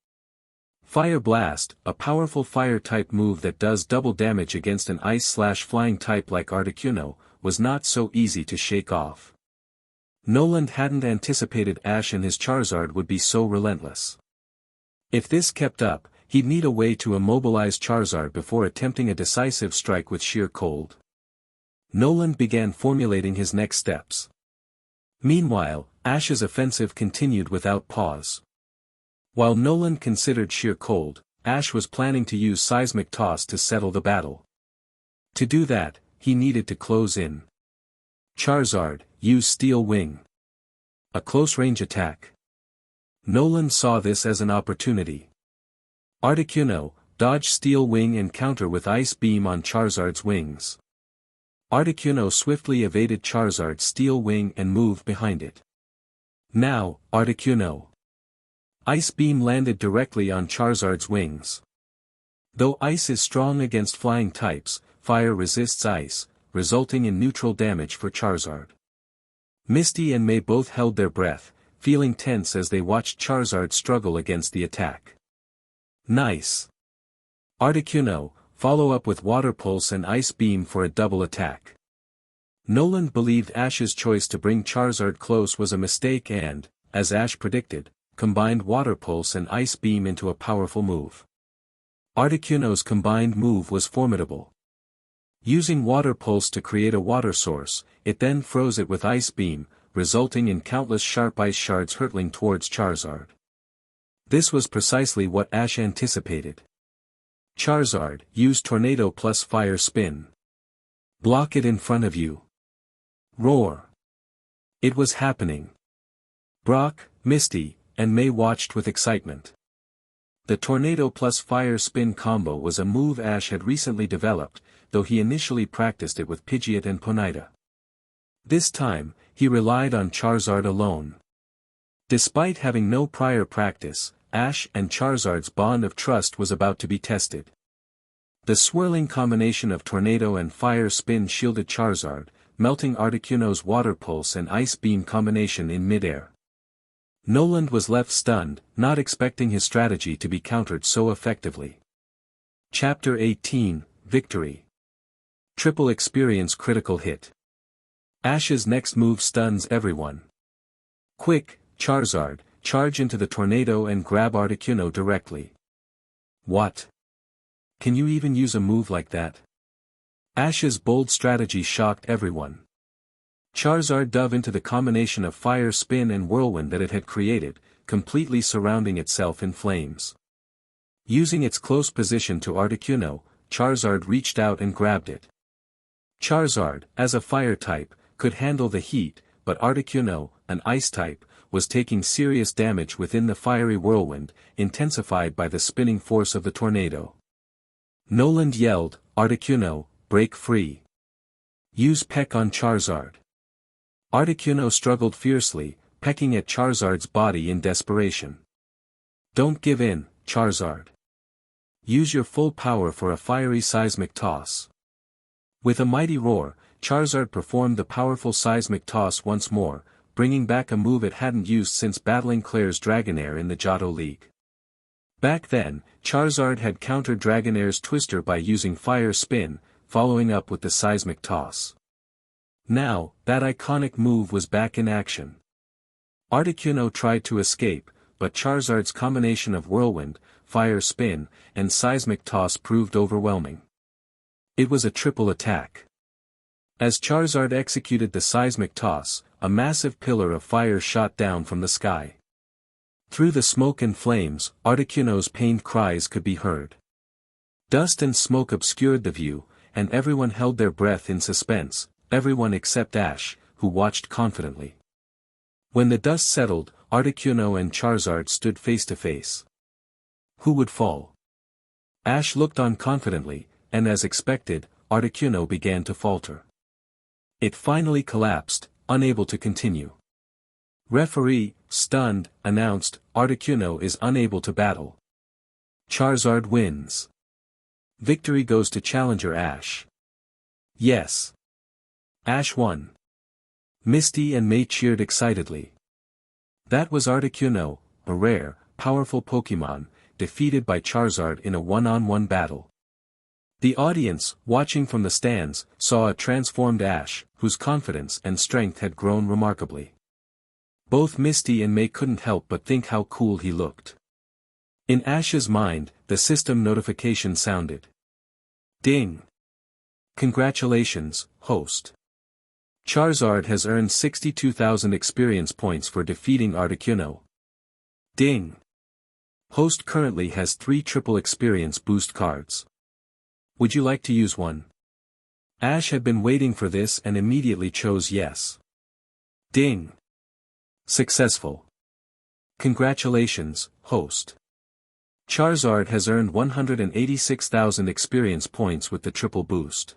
Fire Blast, a powerful fire-type move that does double damage against an ice/flying type like Articuno, was not so easy to shake off. Nolan hadn't anticipated Ash and his Charizard would be so relentless. If this kept up, he'd need a way to immobilize Charizard before attempting a decisive strike with sheer cold. Nolan began formulating his next steps. Meanwhile, Ash's offensive continued without pause. While Nolan considered sheer cold, Ash was planning to use Seismic Toss to settle the battle. To do that, he needed to close in. Charizard, use Steel Wing. A close-range attack. Nolan saw this as an opportunity. Articuno, dodge Steel Wing and counter with Ice Beam on Charizard's wings. Articuno swiftly evaded Charizard's Steel Wing and moved behind it. Now, Articuno. Ice Beam landed directly on Charizard's wings. Though ice is strong against flying types, fire resists ice, resulting in neutral damage for Charizard. Misty and May both held their breath, feeling tense as they watched Charizard struggle against the attack. Nice. Articuno, follow up with Water Pulse and Ice Beam for a double attack. Nolan believed Ash's choice to bring Charizard close was a mistake and, as Ash predicted, combined Water Pulse and Ice Beam into a powerful move. Articuno's combined move was formidable. Using Water Pulse to create a water source, it then froze it with Ice Beam, resulting in countless sharp ice shards hurtling towards Charizard. This was precisely what Ash anticipated. Charizard, use Tornado plus Fire Spin. Block it in front of you. Roar. It was happening. Brock, Misty, and May watched with excitement. The Tornado plus Fire Spin combo was a move Ash had recently developed, though he initially practiced it with Pidgeot and Ponyta. This time, he relied on Charizard alone. Despite having no prior practice, Ash and Charizard's bond of trust was about to be tested. The swirling combination of Tornado and Fire Spin shielded Charizard, melting Articuno's Water Pulse and Ice Beam combination in midair. Noland was left stunned, not expecting his strategy to be countered so effectively. Chapter 18, Victory. Triple Experience Critical Hit. Ash's next move stuns everyone. Quick, Charizard, charge into the Tornado and grab Articuno directly. What? Can you even use a move like that? Ash's bold strategy shocked everyone. Charizard dove into the combination of Fire Spin and Whirlwind that it had created, completely surrounding itself in flames. Using its close position to Articuno, Charizard reached out and grabbed it. Charizard, as a fire type, could handle the heat, but Articuno, an ice type, was taking serious damage within the fiery whirlwind, intensified by the spinning force of the tornado. Noland yelled, "Articuno, break free. Use Peck on Charizard." Articuno struggled fiercely, pecking at Charizard's body in desperation. "Don't give in, Charizard. Use your full power for a fiery seismic toss." With a mighty roar, Charizard performed the powerful seismic toss once more, bringing back a move it hadn't used since battling Claire's Dragonair in the Johto League. Back then, Charizard had countered Dragonair's Twister by using Fire Spin, following up with the seismic toss. Now, that iconic move was back in action. Articuno tried to escape, but Charizard's combination of Whirlwind, Fire Spin, and Seismic Toss proved overwhelming. It was a triple attack. As Charizard executed the Seismic Toss, a massive pillar of fire shot down from the sky. Through the smoke and flames, Articuno's pained cries could be heard. Dust and smoke obscured the view, and everyone held their breath in suspense, everyone except Ash, who watched confidently. When the dust settled, Articuno and Charizard stood face to face. Who would fall? Ash looked on confidently, and as expected, Articuno began to falter. It finally collapsed, unable to continue. Referee, stunned, announced, "Articuno is unable to battle. Charizard wins. Victory goes to challenger Ash." Yes. Ash won. Misty and May cheered excitedly. That was Articuno, a rare, powerful Pokémon, defeated by Charizard in a one-on-one battle. The audience, watching from the stands, saw a transformed Ash, whose confidence and strength had grown remarkably. Both Misty and May couldn't help but think how cool he looked. In Ash's mind, the system notification sounded. Ding! Congratulations, host. Charizard has earned 62,000 experience points for defeating Articuno. Ding! Host currently has 3 triple experience boost cards. Would you like to use one? Ash had been waiting for this and immediately chose yes. Ding! Successful. Congratulations, host. Charizard has earned 186,000 experience points with the triple boost.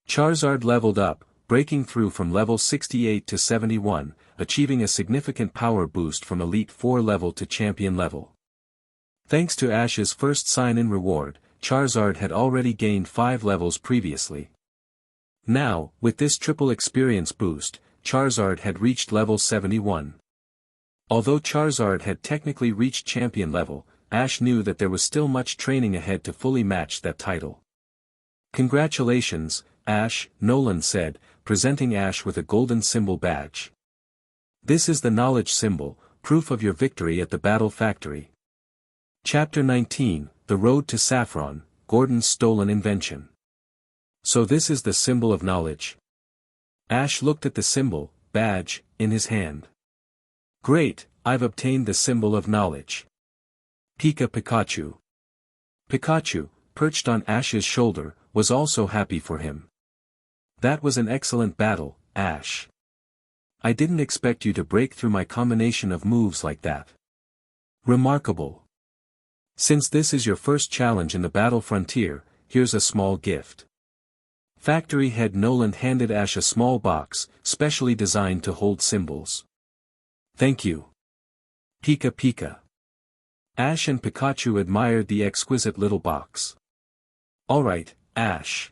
Charizard leveled up, breaking through from level 68 to 71, achieving a significant power boost from Elite 4 level to Champion level. Thanks to Ash's first sign-in reward, Charizard had already gained 5 levels previously. Now, with this triple experience boost, Charizard had reached level 71. Although Charizard had technically reached Champion level, Ash knew that there was still much training ahead to fully match that title. Congratulations, Ash, Noland said, presenting Ash with a golden symbol badge. This is the knowledge symbol, proof of your victory at the Battle Factory. Chapter 19, The Road to Saffron, Gordon's Stolen Invention. So this is the symbol of knowledge. Ash looked at the symbol, badge, in his hand. Great, I've obtained the symbol of knowledge. Pikachu. Pikachu, perched on Ash's shoulder, was also happy for him. That was an excellent battle, Ash. I didn't expect you to break through my combination of moves like that. Remarkable. Since this is your first challenge in the battle frontier, here's a small gift. Factory head Nolan handed Ash a small box, specially designed to hold symbols. Thank you. Pika Pika. Ash and Pikachu admired the exquisite little box. Alright, Ash.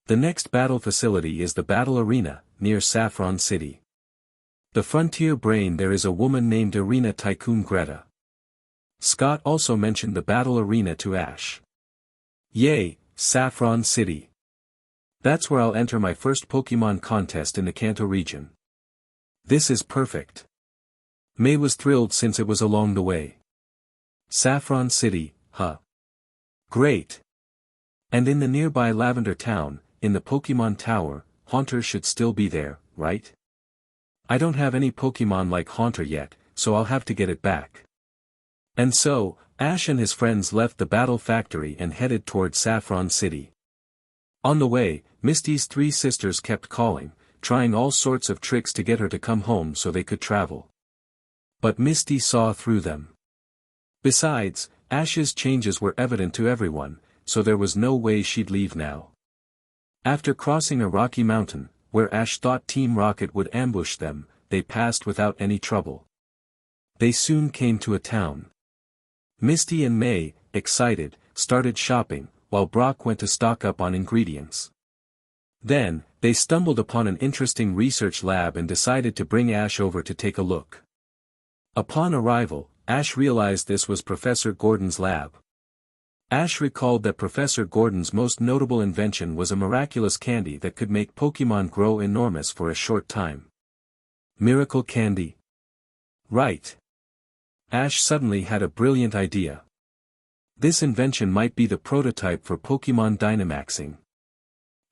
The next battle facility is the battle arena, near Saffron City. The frontier brain there is a woman named Arena Tycoon Greta. Scott also mentioned the battle arena to Ash. Yay, Saffron City. That's where I'll enter my first Pokémon contest in the Kanto region. This is perfect. May was thrilled since it was along the way. Saffron City, huh? Great. And in the nearby Lavender Town, in the Pokémon Tower, Haunter should still be there, right? I don't have any Pokémon like Haunter yet, so I'll have to get it back. And so, Ash and his friends left the battle factory and headed toward Saffron City. On the way, Misty's three sisters kept calling, trying all sorts of tricks to get her to come home so they could travel. But Misty saw through them. Besides, Ash's changes were evident to everyone, so there was no way she'd leave now. After crossing a rocky mountain, where Ash thought Team Rocket would ambush them, they passed without any trouble. They soon came to a town. Misty and May, excited, started shopping, while Brock went to stock up on ingredients. Then, they stumbled upon an interesting research lab and decided to bring Ash over to take a look. Upon arrival, Ash realized this was Professor Gordon's lab. Ash recalled that Professor Gordon's most notable invention was a miraculous candy that could make Pokémon grow enormous for a short time. Miracle candy? Right. Ash suddenly had a brilliant idea. This invention might be the prototype for Pokémon Dynamaxing.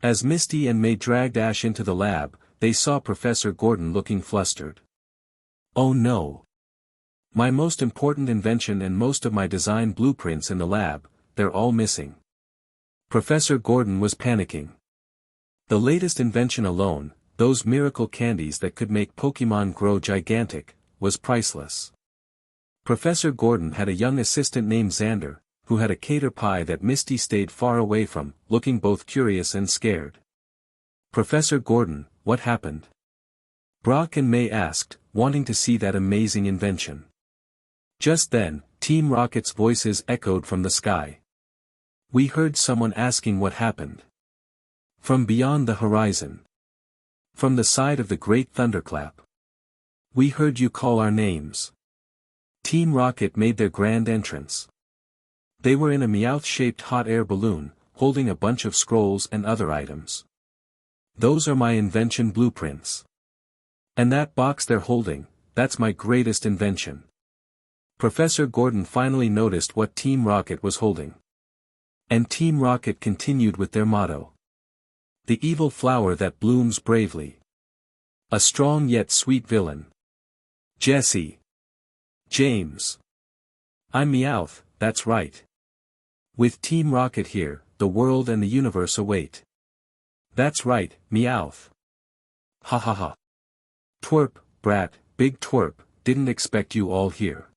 As Misty and May dragged Ash into the lab, they saw Professor Gordon looking flustered. Oh no! My most important invention and most of my design blueprints in the lab, they're all missing. Professor Gordon was panicking. The latest invention alone, those miracle candies that could make Pokémon grow gigantic, was priceless. Professor Gordon had a young assistant named Xander, who had a cater pie that Misty stayed far away from, looking both curious and scared. Professor Gordon, what happened? Brock and May asked, wanting to see that amazing invention. Just then, Team Rocket's voices echoed from the sky. We heard someone asking what happened. From beyond the horizon. From the side of the great thunderclap. We heard you call our names. Team Rocket made their grand entrance. They were in a Meowth-shaped hot air balloon, holding a bunch of scrolls and other items. Those are my invention blueprints. And that box they're holding, that's my greatest invention. Professor Gordon finally noticed what Team Rocket was holding. And Team Rocket continued with their motto. The evil flower that blooms bravely. A strong yet sweet villain. Jesse. James. I'm Meowth, that's right. With Team Rocket here, the world and the universe await. That's right, Meowth. Ha ha ha. Twerp, brat, big twerp, didn't expect you all here.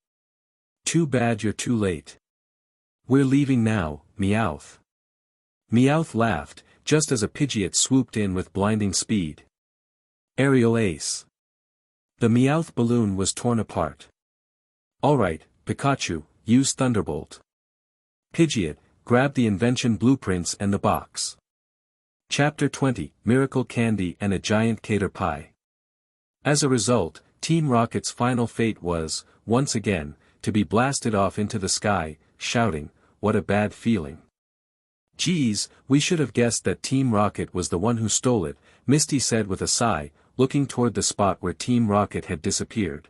Too bad you're too late. We're leaving now, Meowth. Meowth laughed, just as a Pidgeot swooped in with blinding speed. Aerial Ace. The Meowth balloon was torn apart. Alright, Pikachu, use Thunderbolt. Pidgeot, grab the invention blueprints and the box. Chapter 20, Miracle Candy and a Giant Cater Pie. As a result, Team Rocket's final fate was, once again, to be blasted off into the sky, shouting, what a bad feeling. Geez, we should have guessed that Team Rocket was the one who stole it, Misty said with a sigh, looking toward the spot where Team Rocket had disappeared.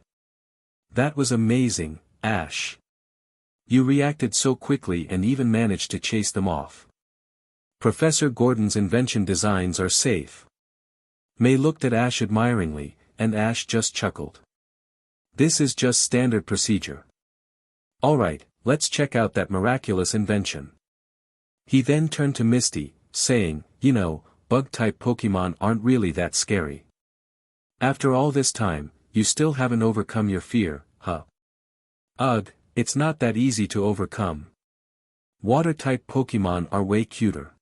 That was amazing, Ash. You reacted so quickly and even managed to chase them off. Professor Gordon's invention designs are safe. May looked at Ash admiringly, and Ash just chuckled. This is just standard procedure. Alright, let's check out that miraculous invention. He then turned to Misty, saying, you know, bug-type Pokémon aren't really that scary. After all this time, you still haven't overcome your fear, huh? Ugh, it's not that easy to overcome. Water-type Pokémon are way cuter.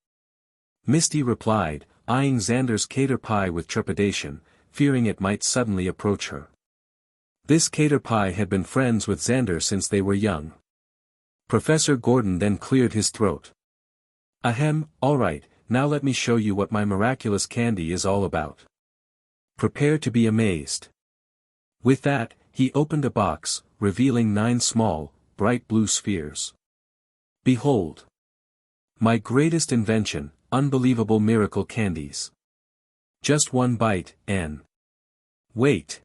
Misty replied, eyeing Xander's Caterpie with trepidation, fearing it might suddenly approach her. This Caterpie had been friends with Xander since they were young. Professor Gordon then cleared his throat. Ahem, alright, now let me show you what my miraculous candy is all about. Prepare to be amazed. With that, he opened a box, revealing 9 small, bright blue spheres. Behold! My greatest invention, unbelievable miracle candies. Just one bite, and... Wait!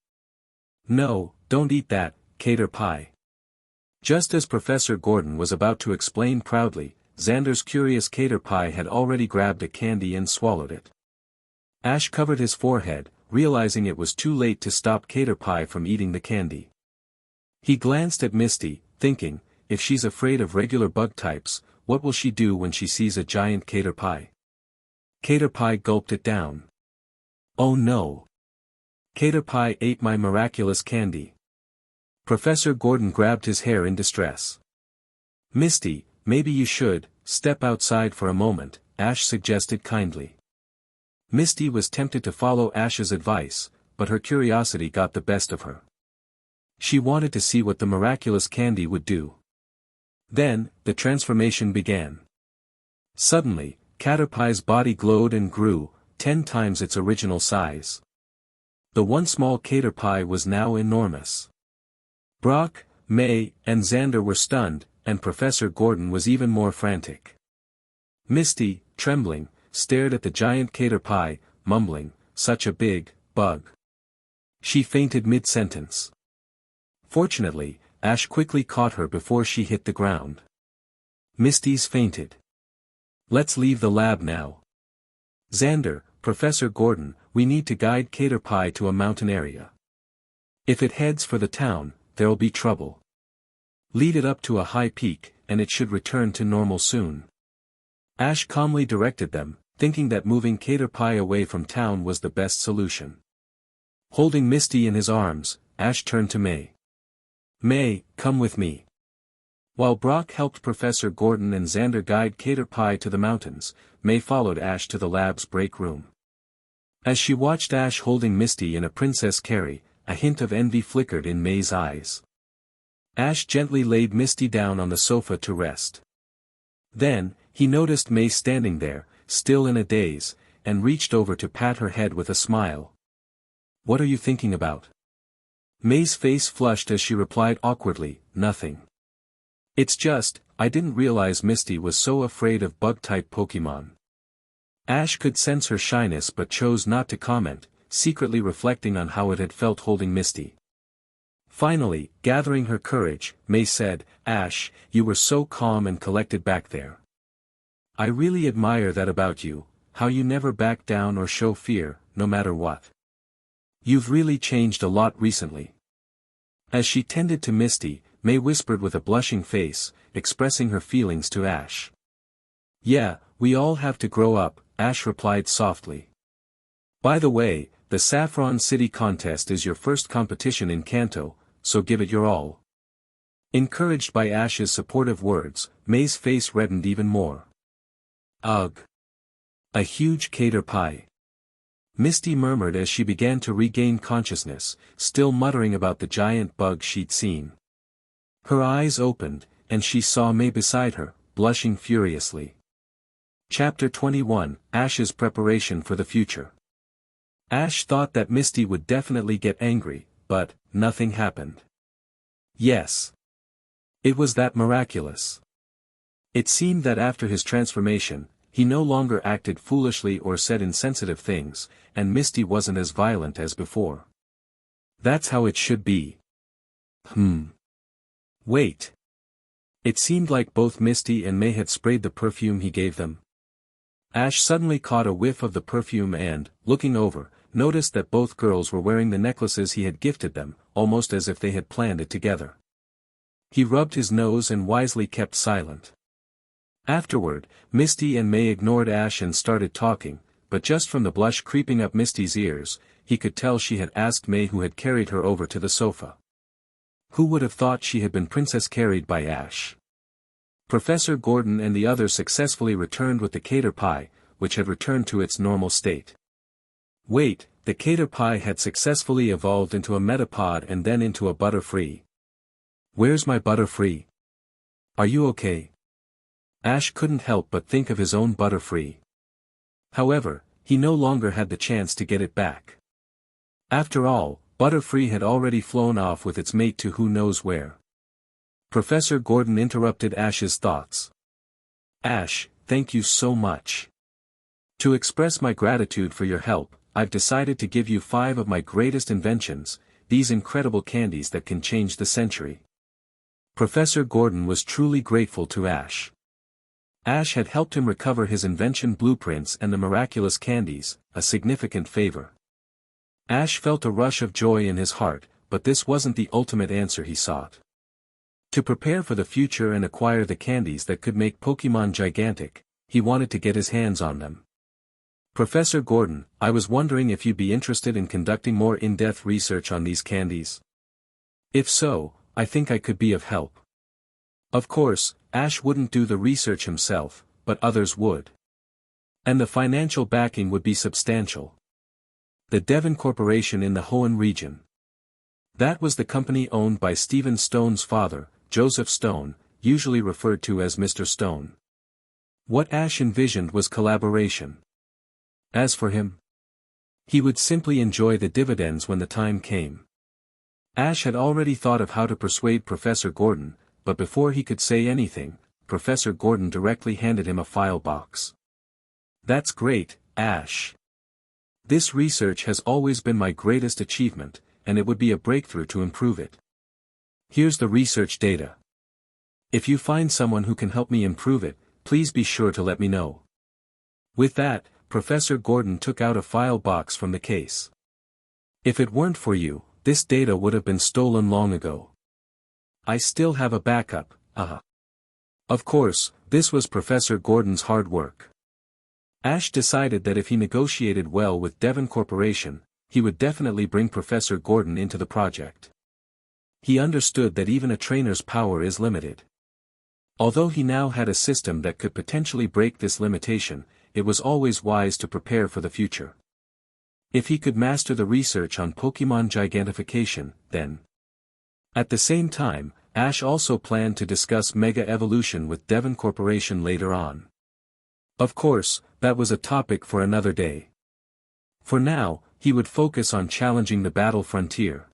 No, don't eat that, Caterpie. Just as Professor Gordon was about to explain proudly, Xander's curious Caterpie had already grabbed a candy and swallowed it. Ash covered his forehead, realizing it was too late to stop Caterpie from eating the candy. He glanced at Misty, thinking, if she's afraid of regular bug types, what will she do when she sees a giant Caterpie? Caterpie gulped it down. Oh no! Caterpie ate my miraculous candy. Professor Gordon grabbed his hair in distress. Misty, maybe you should step outside for a moment, Ash suggested kindly. Misty was tempted to follow Ash's advice, but her curiosity got the best of her. She wanted to see what the miraculous candy would do. Then, the transformation began. Suddenly, Caterpie's body glowed and grew, 10 times its original size. The one small Caterpie was now enormous. Brock, May, and Xander were stunned, and Professor Gordon was even more frantic. Misty, trembling, stared at the giant Caterpie, mumbling, such a big bug. She fainted mid-sentence. Fortunately, Ash quickly caught her before she hit the ground. Misty's fainted. Let's leave the lab now. Xander, Professor Gordon, we need to guide Caterpie to a mountain area. If it heads for the town, there'll be trouble. Lead it up to a high peak, and it should return to normal soon. Ash calmly directed them, thinking that moving Caterpie away from town was the best solution. Holding Misty in his arms, Ash turned to May. May, come with me. While Brock helped Professor Gordon and Xander guide Caterpie to the mountains, May followed Ash to the lab's break room. As she watched Ash holding Misty in a princess carry, a hint of envy flickered in May's eyes. Ash gently laid Misty down on the sofa to rest. Then, he noticed May standing there, still in a daze, and reached over to pat her head with a smile. What are you thinking about? May's face flushed as she replied awkwardly, nothing. It's just, I didn't realize Misty was so afraid of bug-type Pokémon. Ash could sense her shyness but chose not to comment, secretly reflecting on how it had felt holding Misty. Finally, gathering her courage, May said, Ash, you were so calm and collected back there. I really admire that about you, how you never back down or show fear, no matter what. You've really changed a lot recently. As she tended to Misty, May whispered with a blushing face, expressing her feelings to Ash. Yeah, we all have to grow up, Ash replied softly. By the way, the Saffron City contest is your first competition in Kanto, so give it your all. Encouraged by Ash's supportive words, May's face reddened even more. Ugh! A huge Caterpie. Misty murmured as she began to regain consciousness, still muttering about the giant bug she'd seen. Her eyes opened, and she saw May beside her, blushing furiously. Chapter 21, Ash's Preparation for the Future. Ash thought that Misty would definitely get angry, but nothing happened. Yes. It was that miraculous. It seemed that after his transformation, he no longer acted foolishly or said insensitive things, and Misty wasn't as violent as before. That's how it should be. Wait. It seemed like both Misty and May had sprayed the perfume he gave them. Ash suddenly caught a whiff of the perfume and, looking over, noticed that both girls were wearing the necklaces he had gifted them, almost as if they had planned it together. He rubbed his nose and wisely kept silent. Afterward, Misty and May ignored Ash and started talking, but just from the blush creeping up Misty's ears, he could tell she had asked May who had carried her over to the sofa. Who would have thought she had been princess carried by Ash? Professor Gordon and the others successfully returned with the Cater Pie, which had returned to its normal state. Wait, the Cater Pie had successfully evolved into a Metapod and then into a Butterfree. Where's my Butterfree? Are you okay? Ash couldn't help but think of his own Butterfree. However, he no longer had the chance to get it back. After all, Butterfree had already flown off with its mate to who knows where. Professor Gordon interrupted Ash's thoughts. Ash, thank you so much. To express my gratitude for your help, I've decided to give you 5 of my greatest inventions, these incredible candies that can change the century. Professor Gordon was truly grateful to Ash. Ash had helped him recover his invention blueprints and the miraculous candies, a significant favor. Ash felt a rush of joy in his heart, but this wasn't the ultimate answer he sought. To prepare for the future and acquire the candies that could make Pokémon gigantic, he wanted to get his hands on them. Professor Gordon, I was wondering if you'd be interested in conducting more in-depth research on these candies. If so, I think I could be of help. Of course, Ash wouldn't do the research himself, but others would. And the financial backing would be substantial. The Devon Corporation in the Hoenn region. That was the company owned by Stephen Stone's father, Joseph Stone, usually referred to as Mr. Stone. What Ash envisioned was collaboration. As for him, he would simply enjoy the dividends when the time came. Ash had already thought of how to persuade Professor Gordon, but before he could say anything, Professor Gordon directly handed him a file box. That's great, Ash. This research has always been my greatest achievement, and it would be a breakthrough to improve it. Here's the research data. If you find someone who can help me improve it, please be sure to let me know. With that, Professor Gordon took out a file box from the case. If it weren't for you, this data would have been stolen long ago. I still have a backup, Of course, this was Professor Gordon's hard work. Ash decided that if he negotiated well with Devon Corporation, he would definitely bring Professor Gordon into the project. He understood that even a trainer's power is limited. Although he now had a system that could potentially break this limitation, it was always wise to prepare for the future. If he could master the research on Pokémon gigantification, then. At the same time, Ash also planned to discuss Mega Evolution with Devon Corporation later on. Of course, that was a topic for another day. For now, he would focus on challenging the battle frontier.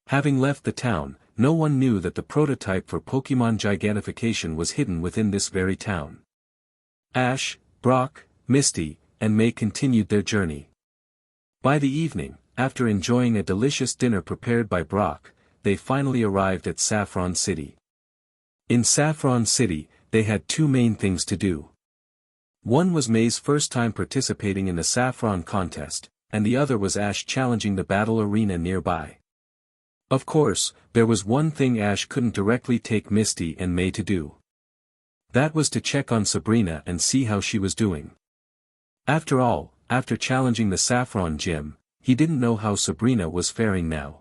Having left the town, no one knew that the prototype for Pokémon gigantification was hidden within this very town. Ash, Brock, Misty, and May continued their journey. By the evening, after enjoying a delicious dinner prepared by Brock, they finally arrived at Saffron City. In Saffron City, they had 2 main things to do. One was May's first time participating in the Saffron contest, and the other was Ash challenging the battle arena nearby. Of course, there was one thing Ash couldn't directly take Misty and May to do. That was to check on Sabrina and see how she was doing. After all, after challenging the Saffron Gym, he didn't know how Sabrina was faring now.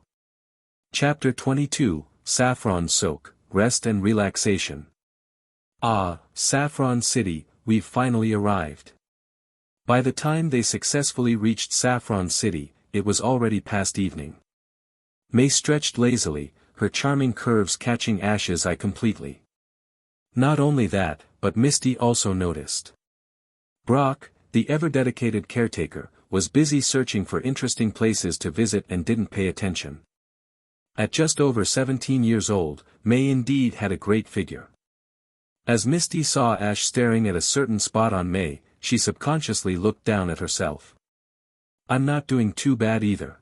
Chapter 22, Saffron Soak, Rest and Relaxation. Ah, Saffron City, we've finally arrived. By the time they successfully reached Saffron City, it was already past evening. May stretched lazily, her charming curves catching Ash's eye completely. Not only that, but Misty also noticed. Brock, the ever-dedicated caretaker, was busy searching for interesting places to visit and didn't pay attention. At just over 17 years old, May indeed had a great figure. As Misty saw Ash staring at a certain spot on May, she subconsciously looked down at herself. I'm not doing too bad either.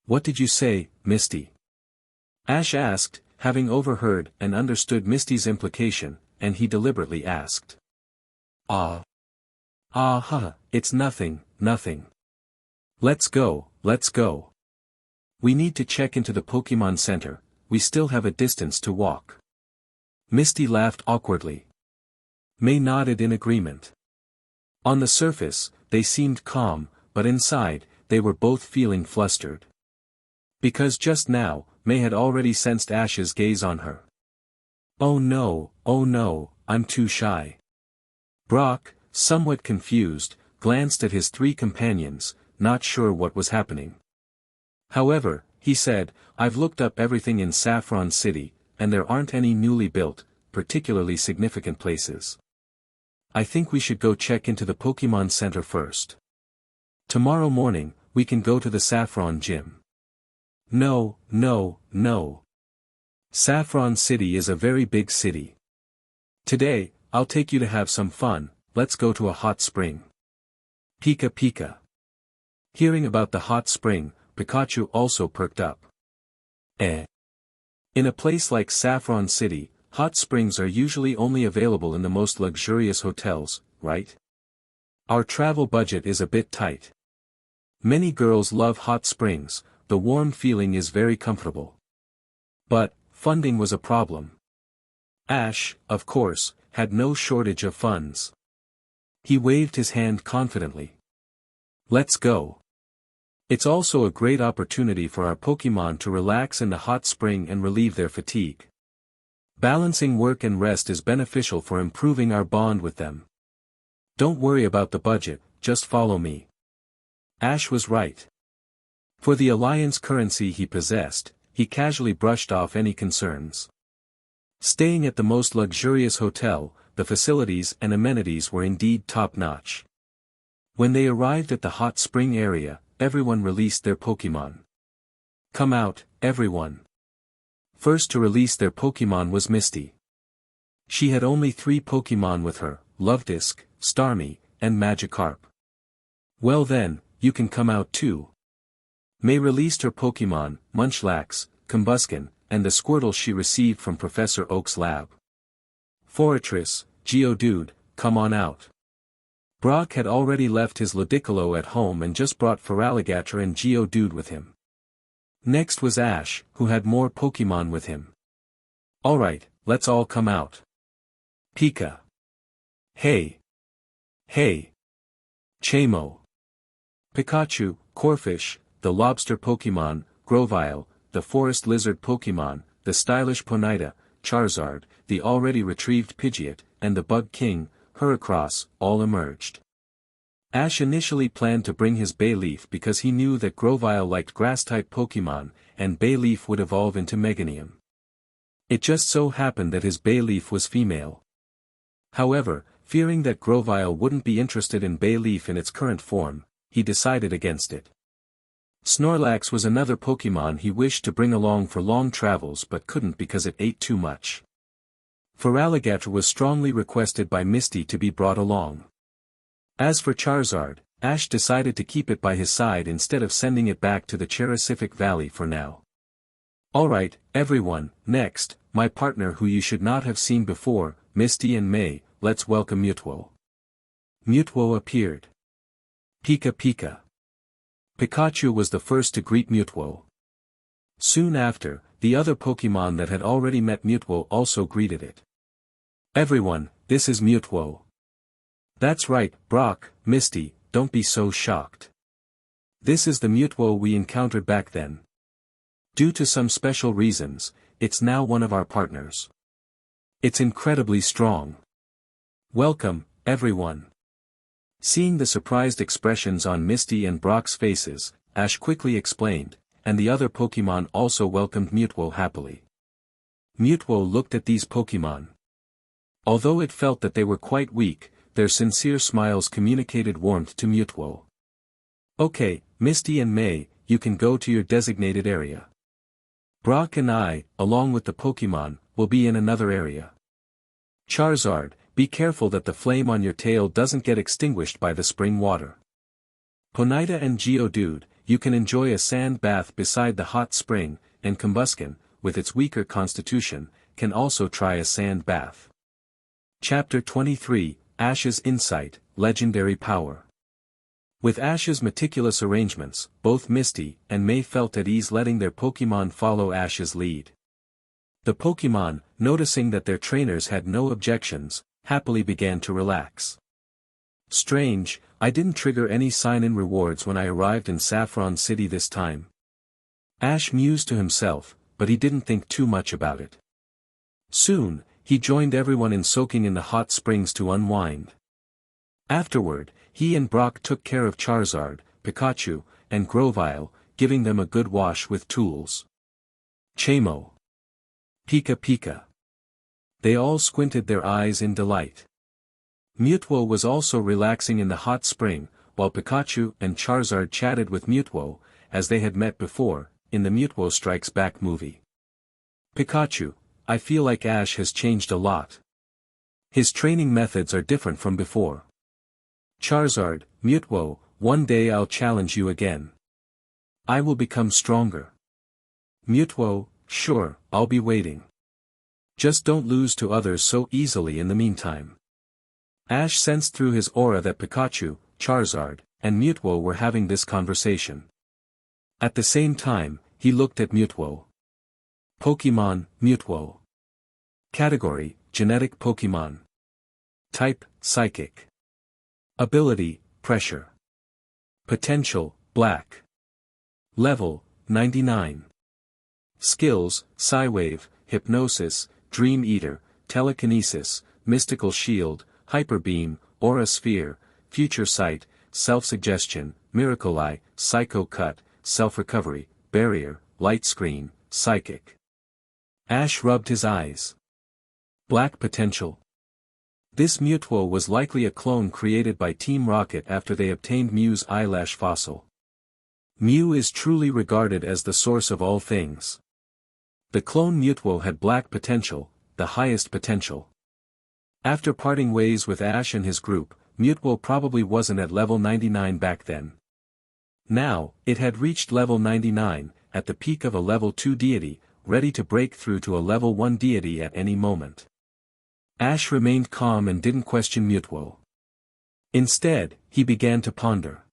What did you say, Misty? Ash asked, having overheard and understood Misty's implication, and he deliberately asked. It's nothing, nothing. Let's go, let's go. We need to check into the Pokémon Center, we still have a distance to walk. Misty laughed awkwardly. May nodded in agreement. On the surface, they seemed calm, but inside, they were both feeling flustered. Because just now, May had already sensed Ash's gaze on her. Oh no, I'm too shy. Brock, somewhat confused, glanced at his three companions, not sure what was happening. However, he said, I've looked up everything in Saffron City, and there aren't any newly built, particularly significant places. I think we should go check into the Pokémon Center first. Tomorrow morning, we can go to the Saffron Gym. No. Saffron City is a very big city. Today, I'll take you to have some fun, let's go to a hot spring. Pika. Hearing about the hot spring, Pikachu also perked up. In a place like Saffron City, hot springs are usually only available in the most luxurious hotels, right? Our travel budget is a bit tight. Many girls love hot springs, the warm feeling is very comfortable. But, funding was a problem. Ash, of course, had no shortage of funds. He waved his hand confidently. Let's go. It's also a great opportunity for our Pokémon to relax in the hot spring and relieve their fatigue. Balancing work and rest is beneficial for improving our bond with them. Don't worry about the budget, just follow me. Ash was right. For the Alliance currency he possessed, he casually brushed off any concerns. Staying at the most luxurious hotel, the facilities and amenities were indeed top-notch. When they arrived at the hot spring area, everyone released their Pokémon. Come out, everyone. First to release their Pokémon was Misty. She had only 3 Pokémon with her, Lovedisk, Starmie, and Magikarp. Well then, you can come out too. May released her Pokémon, Munchlax, Combusken, and the Squirtle she received from Professor Oak's lab. Forretress, Geodude, come on out. Brock had already left his Ludicolo at home and just brought Feraligatr and Geodude with him. Next was Ash, who had more Pokémon with him. Alright, let's all come out. Pika. Hey. Chamo. Pikachu, Corphish, the lobster Pokémon, Grovyle, the forest lizard Pokémon, the stylish Ponyta, Charizard, the already retrieved Pidgeot, and the Bug King, Heracross, all emerged. Ash initially planned to bring his Bayleaf because he knew that Grovyle liked grass-type Pokémon, and Bayleaf would evolve into Meganium. It just so happened that his Bayleaf was female. However, fearing that Grovyle wouldn't be interested in Bayleaf in its current form, he decided against it. Snorlax was another Pokémon he wished to bring along for long travels but couldn't because it ate too much. Feraligatr was strongly requested by Misty to be brought along. As for Charizard, Ash decided to keep it by his side instead of sending it back to the Cherasific Valley for now. Alright, everyone, next, my partner who you should not have seen before, Misty and May, let's welcome Mutwo. Mutwo appeared. Pika. Pikachu was the first to greet Mutwo. Soon after, the other Pokémon that had already met Mutwo also greeted it. Everyone, this is Mutwo. That's right, Brock, Misty, don't be so shocked. This is the Mutwo we encountered back then. Due to some special reasons, it's now one of our partners. It's incredibly strong. Welcome, everyone. Seeing the surprised expressions on Misty and Brock's faces, Ash quickly explained, and the other Pokémon also welcomed Mutwo happily. Mutwo looked at these Pokémon. Although it felt that they were quite weak, their sincere smiles communicated warmth to Mutwo. Okay, Misty and May, you can go to your designated area. Brock and I, along with the Pokémon, will be in another area. Charizard, be careful that the flame on your tail doesn't get extinguished by the spring water. Ponyta and Geodude, you can enjoy a sand bath beside the hot spring, and Combusken, with its weaker constitution, can also try a sand bath. Chapter 23, Ash's Insight, Legendary Power. With Ash's meticulous arrangements, both Misty and May felt at ease letting their Pokémon follow Ash's lead. The Pokémon, noticing that their trainers had no objections, happily began to relax. Strange, I didn't trigger any sign-in rewards when I arrived in Saffron City this time. Ash mused to himself, but he didn't think too much about it. Soon, he joined everyone in soaking in the hot springs to unwind. Afterward, he and Brock took care of Charizard, Pikachu, and Grovyle, giving them a good wash with tools. Chamo. Pika Pika. They all squinted their eyes in delight. Mutwo was also relaxing in the hot spring, while Pikachu and Charizard chatted with Mutwo, as they had met before, in the Mutwo Strikes Back movie. Pikachu, I feel like Ash has changed a lot. His training methods are different from before. Charizard, Mutwo, one day I'll challenge you again. I will become stronger. Mutwo, sure, I'll be waiting. Just don't lose to others so easily in the meantime. Ash sensed through his aura that Pikachu, Charizard, and Mutwo were having this conversation. At the same time, he looked at Mutwo. Pokémon, Mutwo. Category, Genetic Pokémon. Type, Psychic. Ability, Pressure. Potential, Black. Level, 99. Skills, Psywave, Hypnosis, Dream Eater, Telekinesis, Mystical Shield, Hyper Beam, Aura Sphere, Future Sight, Self-Suggestion, Miracle Eye, Psycho Cut, Self-Recovery, Barrier, Light Screen, Psychic. Ash rubbed his eyes. Black Potential. This Mutwo was likely a clone created by Team Rocket after they obtained Mew's eyelash fossil. Mew is truly regarded as the source of all things. The clone Mutwo had black potential, the highest potential. After parting ways with Ash and his group, Mutwo probably wasn't at level 99 back then. Now, it had reached level 99, at the peak of a level 2 deity, ready to break through to a level 1 deity at any moment. Ash remained calm and didn't question Mutwo. Instead, he began to ponder.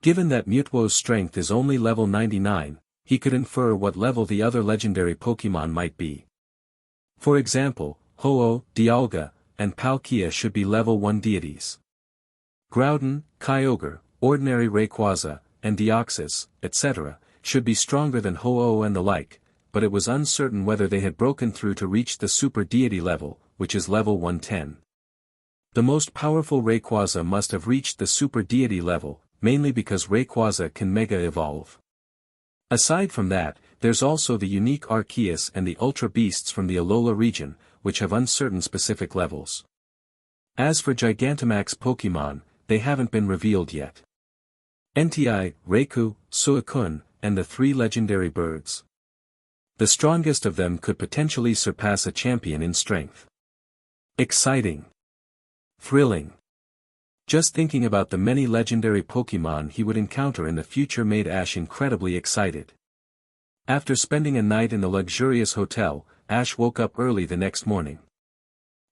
Given that Mutwo's strength is only level 99, he could infer what level the other legendary Pokémon might be. For example, Ho-Oh, Dialga, and Palkia should be level 1 deities. Groudon, Kyogre, ordinary Rayquaza, and Deoxys, etc., should be stronger than Ho-Oh and the like, but it was uncertain whether they had broken through to reach the super deity level, which is level 110. The most powerful Rayquaza must have reached the super deity level, mainly because Rayquaza can mega evolve. Aside from that, there's also the unique Arceus and the Ultra Beasts from the Alola region, which have uncertain specific levels. As for Gigantamax Pokémon, they haven't been revealed yet. Entei, Raikou, Suicune, and the 3 legendary birds. The strongest of them could potentially surpass a champion in strength. Exciting. Thrilling. Just thinking about the many legendary Pokémon he would encounter in the future made Ash incredibly excited. After spending a night in the luxurious hotel, Ash woke up early the next morning.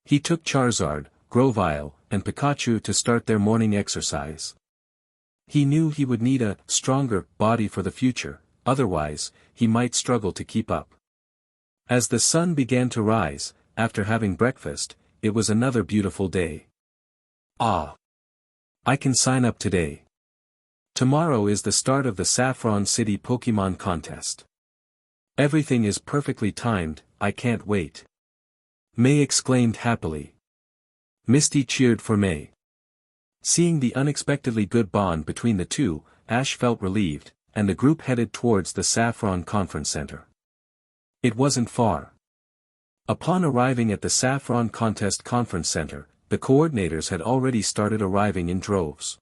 He took Charizard, Grovyle, and Pikachu to start their morning exercise. He knew he would need a stronger body for the future, otherwise, he might struggle to keep up. As the sun began to rise, after having breakfast, it was another beautiful day. Ah! I can sign up today. Tomorrow is the start of the Saffron City Pokémon contest. Everything is perfectly timed, I can't wait. May exclaimed happily. Misty cheered for May. Seeing the unexpectedly good bond between the two, Ash felt relieved, and the group headed towards the Saffron Conference Center. It wasn't far. Upon arriving at the Saffron Contest Conference Center, the coordinators had already started arriving in droves.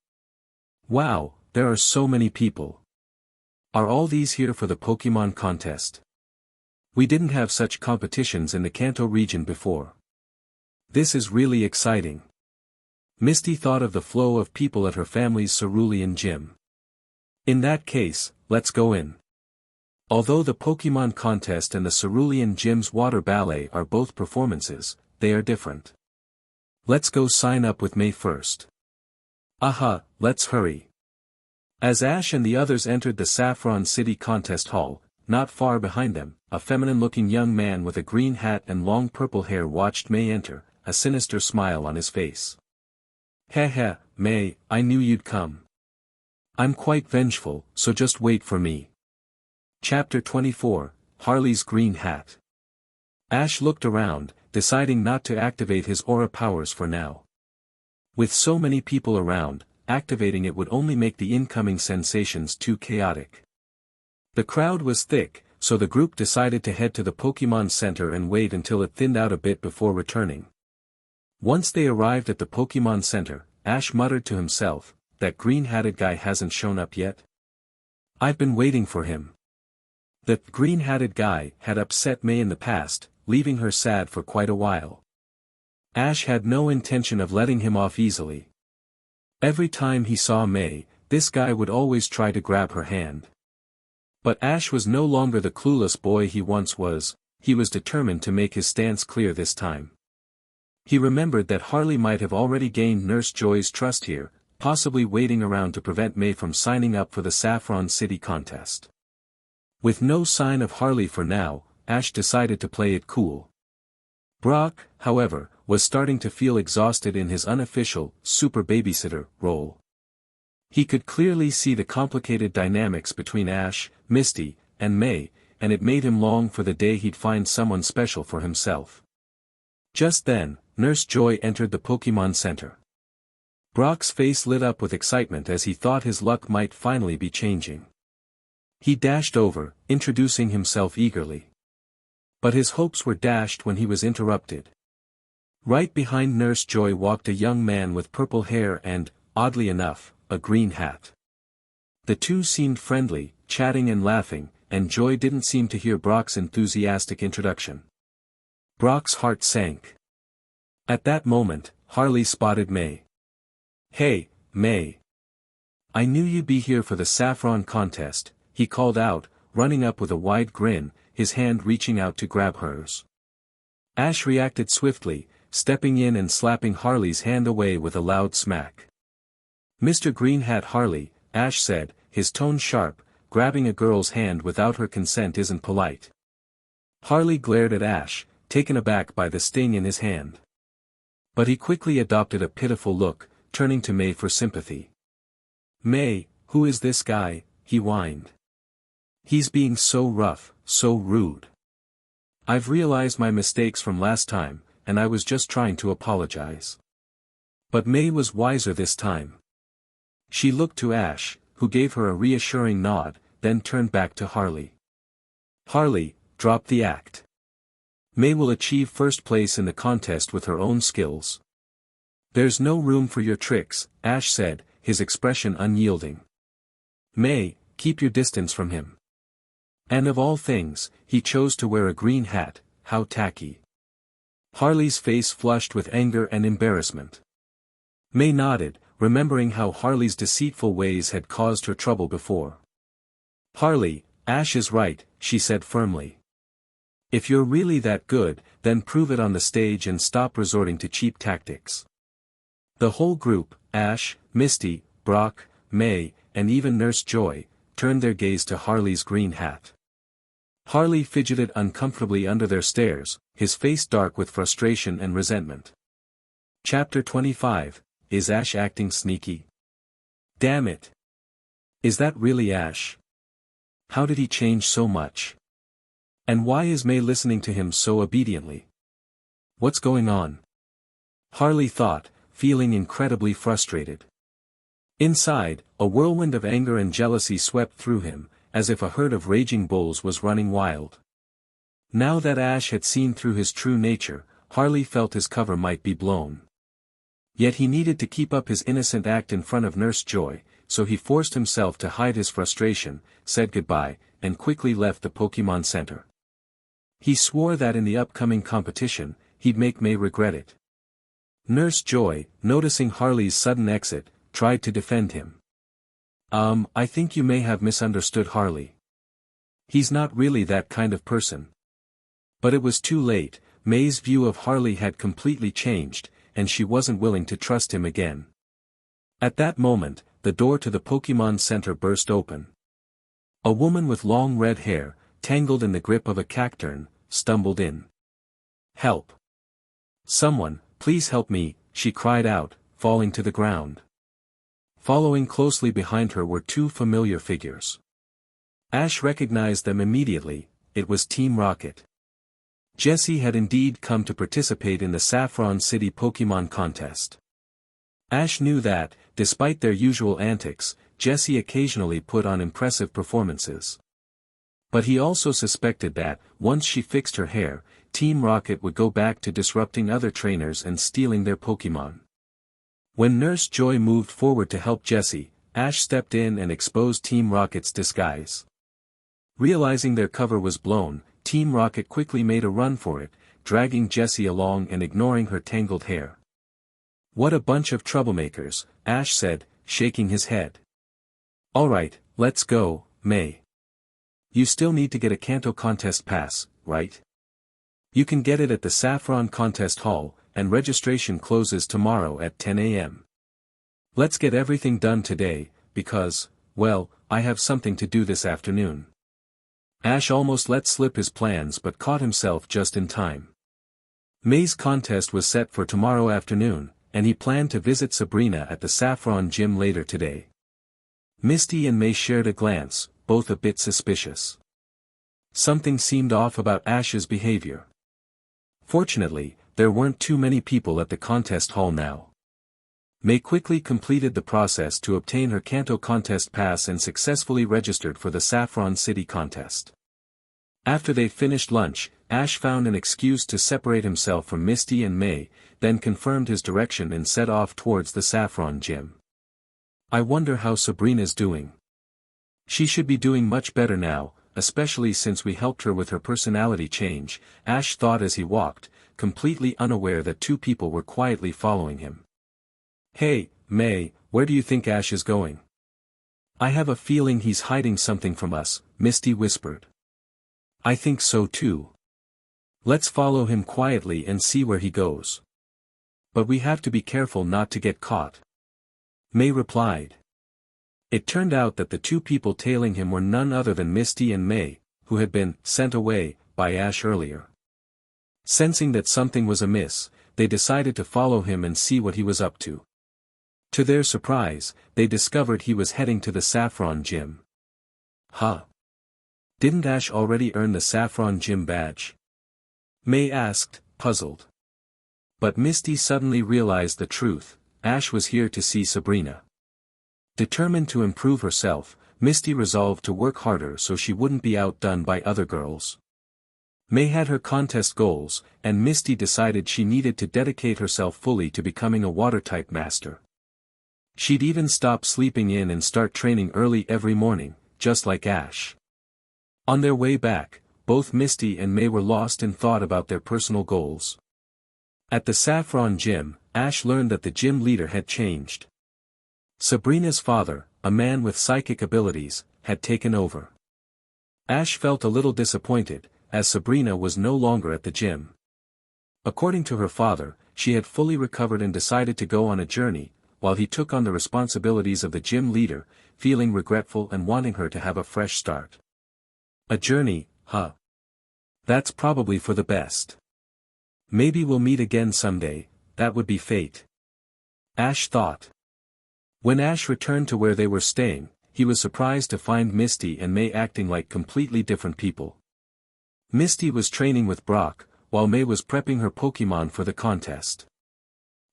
Wow, there are so many people. Are all these here for the Pokémon contest? We didn't have such competitions in the Kanto region before. This is really exciting. Misty thought of the flow of people at her family's cerulean gym. In that case, let's go in. Although the Pokémon contest and the cerulean gym's water ballet are both performances, they are different. Let's go sign up with May first. Aha, let's hurry. As Ash and the others entered the Saffron City Contest Hall, not far behind them, a feminine-looking young man with a green hat and long purple hair watched May enter, a sinister smile on his face. Heh, May, I knew you'd come. I'm quite vengeful, so just wait for me. Chapter 24, Harley's green hat. Ash looked around, deciding not to activate his aura powers for now. With so many people around, activating it would only make the incoming sensations too chaotic. The crowd was thick, so the group decided to head to the Pokémon Center and wait until it thinned out a bit before returning. Once they arrived at the Pokémon Center, Ash muttered to himself, "That green-hatted guy hasn't shown up yet? I've been waiting for him." The green-hatted guy had upset May in the past, leaving her sad for quite a while. Ash had no intention of letting him off easily. Every time he saw May, this guy would always try to grab her hand. But Ash was no longer the clueless boy he once was, he was determined to make his stance clear this time. He remembered that Harley might have already gained Nurse Joy's trust here, possibly waiting around to prevent May from signing up for the Saffron City contest. With no sign of Harley for now, Ash decided to play it cool. Brock, however, was starting to feel exhausted in his unofficial, super babysitter, role. He could clearly see the complicated dynamics between Ash, Misty, and May, and it made him long for the day he'd find someone special for himself. Just then, Nurse Joy entered the Pokémon Center. Brock's face lit up with excitement as he thought his luck might finally be changing. He dashed over, introducing himself eagerly. But his hopes were dashed when he was interrupted. Right behind Nurse Joy walked a young man with purple hair and, oddly enough, a green hat. The two seemed friendly, chatting and laughing, and Joy didn't seem to hear Brock's enthusiastic introduction. Brock's heart sank. At that moment, Harley spotted May. "Hey, May. I knew you'd be here for the Saffron contest," he called out, running up with a wide grin, his hand reaching out to grab hers. Ash reacted swiftly, stepping in and slapping Harley's hand away with a loud smack. "Mr. Green Hat Harley," Ash said, his tone sharp, "grabbing a girl's hand without her consent isn't polite." Harley glared at Ash, taken aback by the sting in his hand. But he quickly adopted a pitiful look, turning to May for sympathy. "May, who is this guy?" he whined. "He's being so rough, so rude. I've realized my mistakes from last time, and I was just trying to apologize." But May was wiser this time. She looked to Ash, who gave her a reassuring nod, then turned back to Harley. "Harley, drop the act. May will achieve first place in the contest with her own skills. There's no room for your tricks," Ash said, his expression unyielding. "May, keep your distance from him." And of all things, he chose to wear a green hat, how tacky. Harley's face flushed with anger and embarrassment. May nodded, remembering how Harley's deceitful ways had caused her trouble before. "Harley, Ash is right," she said firmly. "If you're really that good, then prove it on the stage and stop resorting to cheap tactics." The whole group, Ash, Misty, Brock, May, and even Nurse Joy, turned their gaze to Harley's green hat. Harley fidgeted uncomfortably under their stares, his face dark with frustration and resentment. Chapter 25, Is Ash acting sneaky? Damn it! Is that really Ash? How did he change so much? And why is May listening to him so obediently? What's going on? Harley thought, feeling incredibly frustrated. Inside, a whirlwind of anger and jealousy swept through him, as if a herd of raging bulls was running wild. Now that Ash had seen through his true nature, Harley felt his cover might be blown. Yet he needed to keep up his innocent act in front of Nurse Joy, so he forced himself to hide his frustration, said goodbye, and quickly left the Pokémon Center. He swore that in the upcoming competition, he'd make May regret it. Nurse Joy, noticing Harley's sudden exit, tried to defend him. I think you may have misunderstood Harley. He's not really that kind of person." But it was too late, May's view of Harley had completely changed, and she wasn't willing to trust him again. At that moment, the door to the Pokémon Center burst open. A woman with long red hair, tangled in the grip of a cacturn, stumbled in. "Help! Someone, please help me," she cried out, falling to the ground. Following closely behind her were two familiar figures. Ash recognized them immediately, it was Team Rocket. Jessie had indeed come to participate in the Saffron City Pokémon contest. Ash knew that, despite their usual antics, Jessie occasionally put on impressive performances. But he also suspected that, once she fixed her hair, Team Rocket would go back to disrupting other trainers and stealing their Pokémon. When Nurse Joy moved forward to help Jessie, Ash stepped in and exposed Team Rocket's disguise. Realizing their cover was blown, Team Rocket quickly made a run for it, dragging Jessie along and ignoring her tangled hair. "What a bunch of troublemakers," Ash said, shaking his head. "Alright, let's go, May. You still need to get a Kanto contest pass, right? You can get it at the Saffron Contest Hall, and registration closes tomorrow at 10 a.m. Let's get everything done today, because, well, I have something to do this afternoon." Ash almost let slip his plans but caught himself just in time. May's contest was set for tomorrow afternoon, and he planned to visit Sabrina at the Saffron Gym later today. Misty and May shared a glance, both a bit suspicious. Something seemed off about Ash's behavior. Fortunately, there weren't too many people at the contest hall now. May quickly completed the process to obtain her Kanto contest pass and successfully registered for the Saffron City contest. After they finished lunch, Ash found an excuse to separate himself from Misty and May, then confirmed his direction and set off towards the Saffron Gym. "I wonder how Sabrina's doing. She should be doing much better now, especially since we helped her with her personality change," Ash thought as he walked, completely unaware that two people were quietly following him. "Hey, May, where do you think Ash is going?" "I have a feeling he's hiding something from us," Misty whispered. "I think so too. Let's follow him quietly and see where he goes. But we have to be careful not to get caught," May replied. It turned out that the two people tailing him were none other than Misty and May, who had been sent away by Ash earlier. Sensing that something was amiss, they decided to follow him and see what he was up to. To their surprise, they discovered he was heading to the Saffron Gym. "Huh? Didn't Ash already earn the Saffron Gym badge?" May asked, puzzled. But Misty suddenly realized the truth: Ash was here to see Sabrina. Determined to improve herself, Misty resolved to work harder so she wouldn't be outdone by other girls. May had her contest goals, and Misty decided she needed to dedicate herself fully to becoming a water-type master. She'd even stop sleeping in and start training early every morning, just like Ash. On their way back, both Misty and May were lost in thought about their personal goals. At the Saffron Gym, Ash learned that the gym leader had changed. Sabrina's father, a man with psychic abilities, had taken over. Ash felt a little disappointed, as Sabrina was no longer at the gym. According to her father, she had fully recovered and decided to go on a journey, while he took on the responsibilities of the gym leader, feeling regretful and wanting her to have a fresh start. A journey, huh? That's probably for the best. Maybe we'll meet again someday, that would be fate. Ash thought. When Ash returned to where they were staying, he was surprised to find Misty and May acting like completely different people. Misty was training with Brock, while May was prepping her Pokémon for the contest.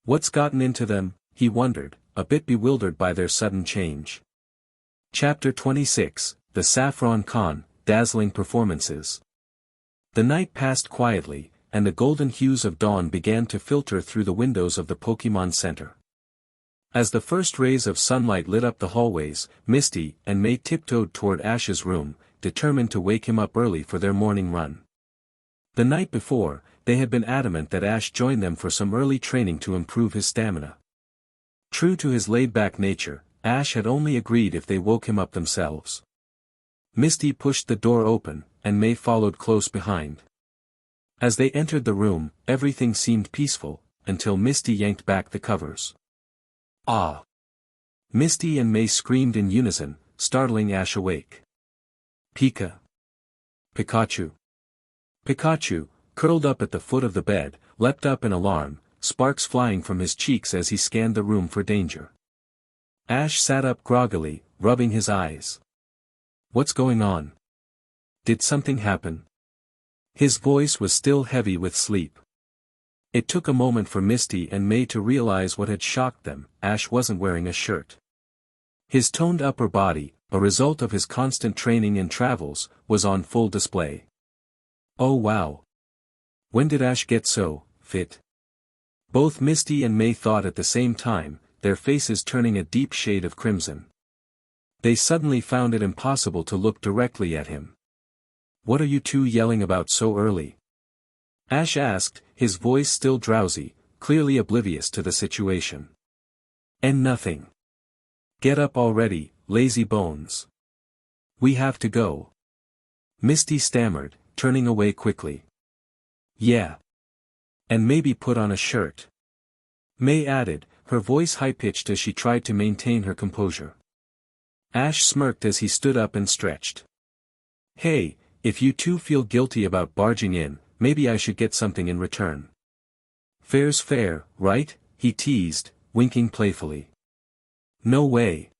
What's gotten into them, he wondered, a bit bewildered by their sudden change. Chapter 26, The Saffron Con, Dazzling Performances. The night passed quietly, and the golden hues of dawn began to filter through the windows of the Pokémon Center. As the first rays of sunlight lit up the hallways, Misty and May tiptoed toward Ash's room, determined to wake him up early for their morning run. The night before, they had been adamant that Ash join them for some early training to improve his stamina. True to his laid-back nature, Ash had only agreed if they woke him up themselves. Misty pushed the door open, and May followed close behind. As they entered the room, everything seemed peaceful, until Misty yanked back the covers. "Ah!" Misty and May screamed in unison, startling Ash awake. "Pika! Pikachu!" Pikachu, curled up at the foot of the bed, leapt up in alarm, sparks flying from his cheeks as he scanned the room for danger. Ash sat up groggily, rubbing his eyes. "What's going on? Did something happen?" His voice was still heavy with sleep. It took a moment for Misty and May to realize what had shocked them. Ash wasn't wearing a shirt. His toned upper body, a result of his constant training and travels, was on full display. Oh wow! When did Ash get so fit? Both Misty and May thought at the same time, their faces turning a deep shade of crimson. They suddenly found it impossible to look directly at him. "What are you two yelling about so early?" Ash asked, his voice still drowsy, clearly oblivious to the situation. "And nothing. Get up already, lazy bones. We have to go." Misty stammered, turning away quickly. "Yeah. And maybe put on a shirt," May added, her voice high-pitched as she tried to maintain her composure. Ash smirked as he stood up and stretched. "Hey, if you two feel guilty about barging in, maybe I should get something in return. Fair's fair, right?" he teased, winking playfully. "No way.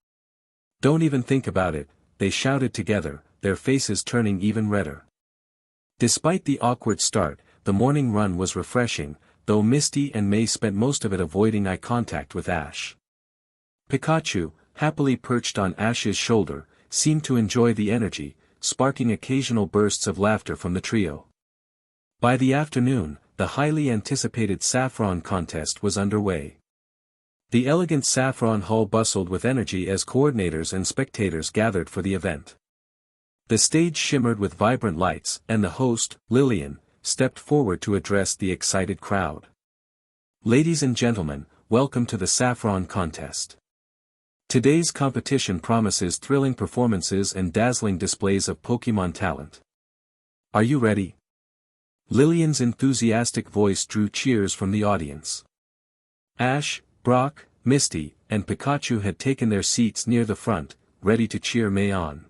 Don't even think about it," they shouted together, their faces turning even redder. Despite the awkward start, the morning run was refreshing, though Misty and May spent most of it avoiding eye contact with Ash. Pikachu, happily perched on Ash's shoulder, seemed to enjoy the energy, sparking occasional bursts of laughter from the trio. By the afternoon, the highly anticipated Saffron contest was underway. The elegant Saffron Hall bustled with energy as coordinators and spectators gathered for the event. The stage shimmered with vibrant lights, and the host, Lillian, stepped forward to address the excited crowd. "Ladies and gentlemen, welcome to the Saffron contest. Today's competition promises thrilling performances and dazzling displays of Pokémon talent. Are you ready?" Lillian's enthusiastic voice drew cheers from the audience. Ash, Brock, Misty, and Pikachu had taken their seats near the front, ready to cheer May on.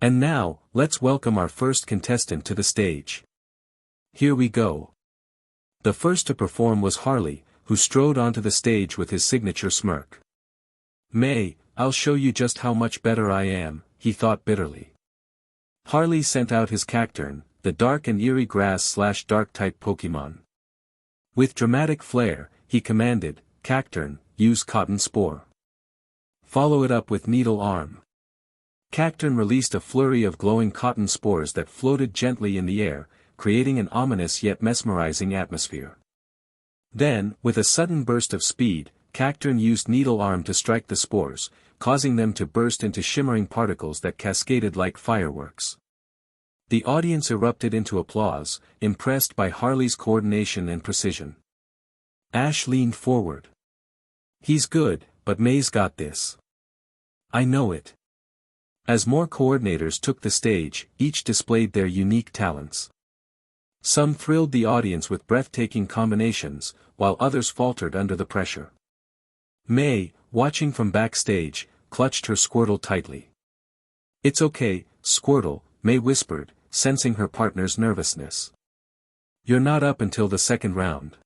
"And now, let's welcome our first contestant to the stage. Here we go." The first to perform was Harley, who strode onto the stage with his signature smirk. "May, I'll show you just how much better I am," he thought bitterly. Harley sent out his Cacturne, the dark and eerie grass/dark-type Pokémon. With dramatic flair, he commanded, "Cacturne, use Cotton Spore. Follow it up with Needle Arm." Cacturne released a flurry of glowing cotton spores that floated gently in the air, creating an ominous yet mesmerizing atmosphere. Then, with a sudden burst of speed, Cacturne used Needle Arm to strike the spores, causing them to burst into shimmering particles that cascaded like fireworks. The audience erupted into applause, impressed by Harley's coordination and precision. Ash leaned forward. "He's good, but May's got this." "I know it." As more coordinators took the stage, each displayed their unique talents. Some thrilled the audience with breathtaking combinations, while others faltered under the pressure. May, watching from backstage, clutched her Squirtle tightly. "It's okay, Squirtle," May whispered, sensing her partner's nervousness. "You're not up until the second round.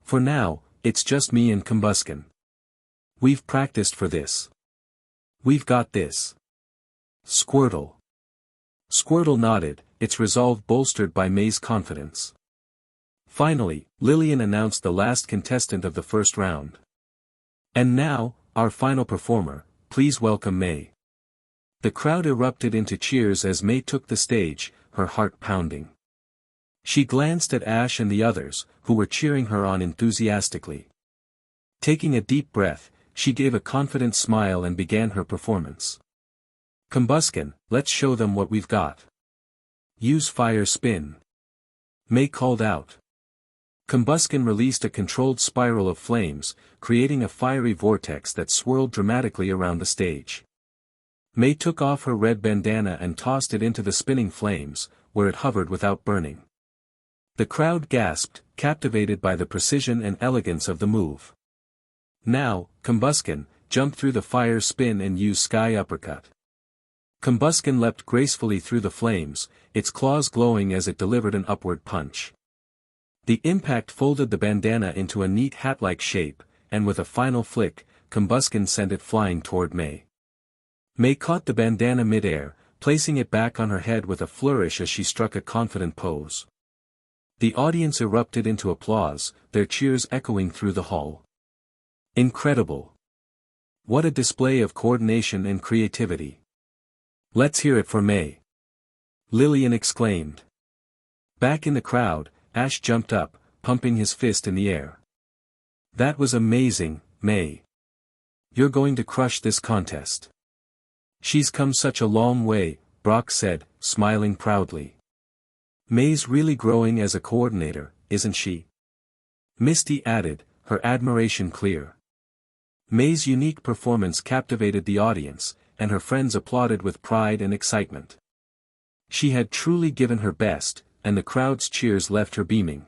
For now, it's just me and Combusken. We've practiced for this. We've got this." Squirtle. Squirtle nodded, its resolve bolstered by May's confidence. Finally, Lillian announced the last contestant of the first round. "And now, our final performer, please welcome May." The crowd erupted into cheers as May took the stage, her heart pounding. She glanced at Ash and the others, who were cheering her on enthusiastically. Taking a deep breath, she gave a confident smile and began her performance. "Combusken, let's show them what we've got. Use Fire Spin." May called out. Combusken released a controlled spiral of flames, creating a fiery vortex that swirled dramatically around the stage. May took off her red bandana and tossed it into the spinning flames, where it hovered without burning. The crowd gasped, captivated by the precision and elegance of the move. "Now, Combusken, jump through the fire spin and use Sky Uppercut." Combusken leapt gracefully through the flames, its claws glowing as it delivered an upward punch. The impact folded the bandana into a neat hat-like shape, and with a final flick, Combusken sent it flying toward May. May caught the bandana mid-air, placing it back on her head with a flourish as she struck a confident pose. The audience erupted into applause, their cheers echoing through the hall. Incredible! What a display of coordination and creativity! Let's hear it for May! Lillian exclaimed. Back in the crowd, Ash jumped up, pumping his fist in the air. That was amazing, May. You're going to crush this contest. She's come such a long way, Brock said, smiling proudly. May's really growing as a coordinator, isn't she? Misty added, her admiration clear. May's unique performance captivated the audience, and her friends applauded with pride and excitement. She had truly given her best, and the crowd's cheers left her beaming.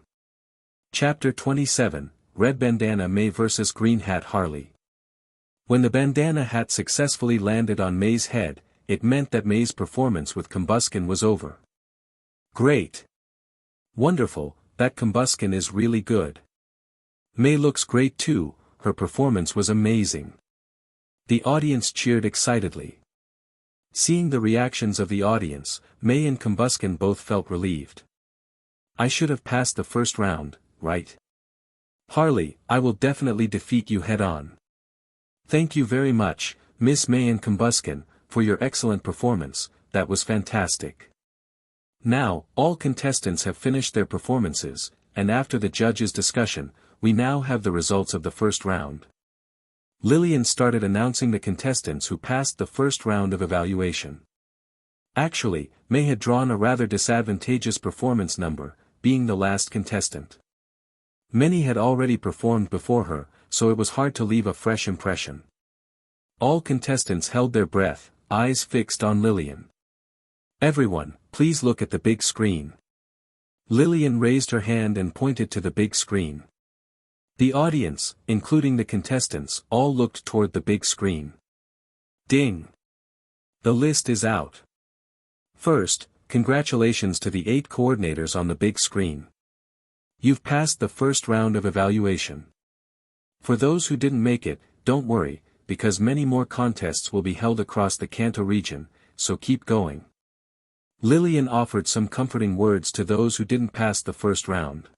Chapter 27, Red Bandana May vs. Green Hat Harley. When the bandana hat successfully landed on May's head, it meant that May's performance with Combusken was over. Great! Wonderful, that Combusken is really good. May looks great too, her performance was amazing. The audience cheered excitedly. Seeing the reactions of the audience, May and Combusken both felt relieved. I should have passed the first round, right? Harley, I will definitely defeat you head-on. Thank you very much, Miss May and Combusken, for your excellent performance, that was fantastic. Now, all contestants have finished their performances, and after the judges' discussion, we now have the results of the first round. Lillian started announcing the contestants who passed the first round of evaluation. Actually, May had drawn a rather disadvantageous performance number, being the last contestant. Many had already performed before her, so it was hard to leave a fresh impression. All contestants held their breath, eyes fixed on Lillian. Everyone, please look at the big screen. Lillian raised her hand and pointed to the big screen. The audience, including the contestants, all looked toward the big screen. Ding! The list is out. First, congratulations to the 8 coordinators on the big screen. You've passed the first round of evaluation. For those who didn't make it, don't worry, because many more contests will be held across the Kanto region, so keep going. Lillian offered some comforting words to those who didn't pass the first round.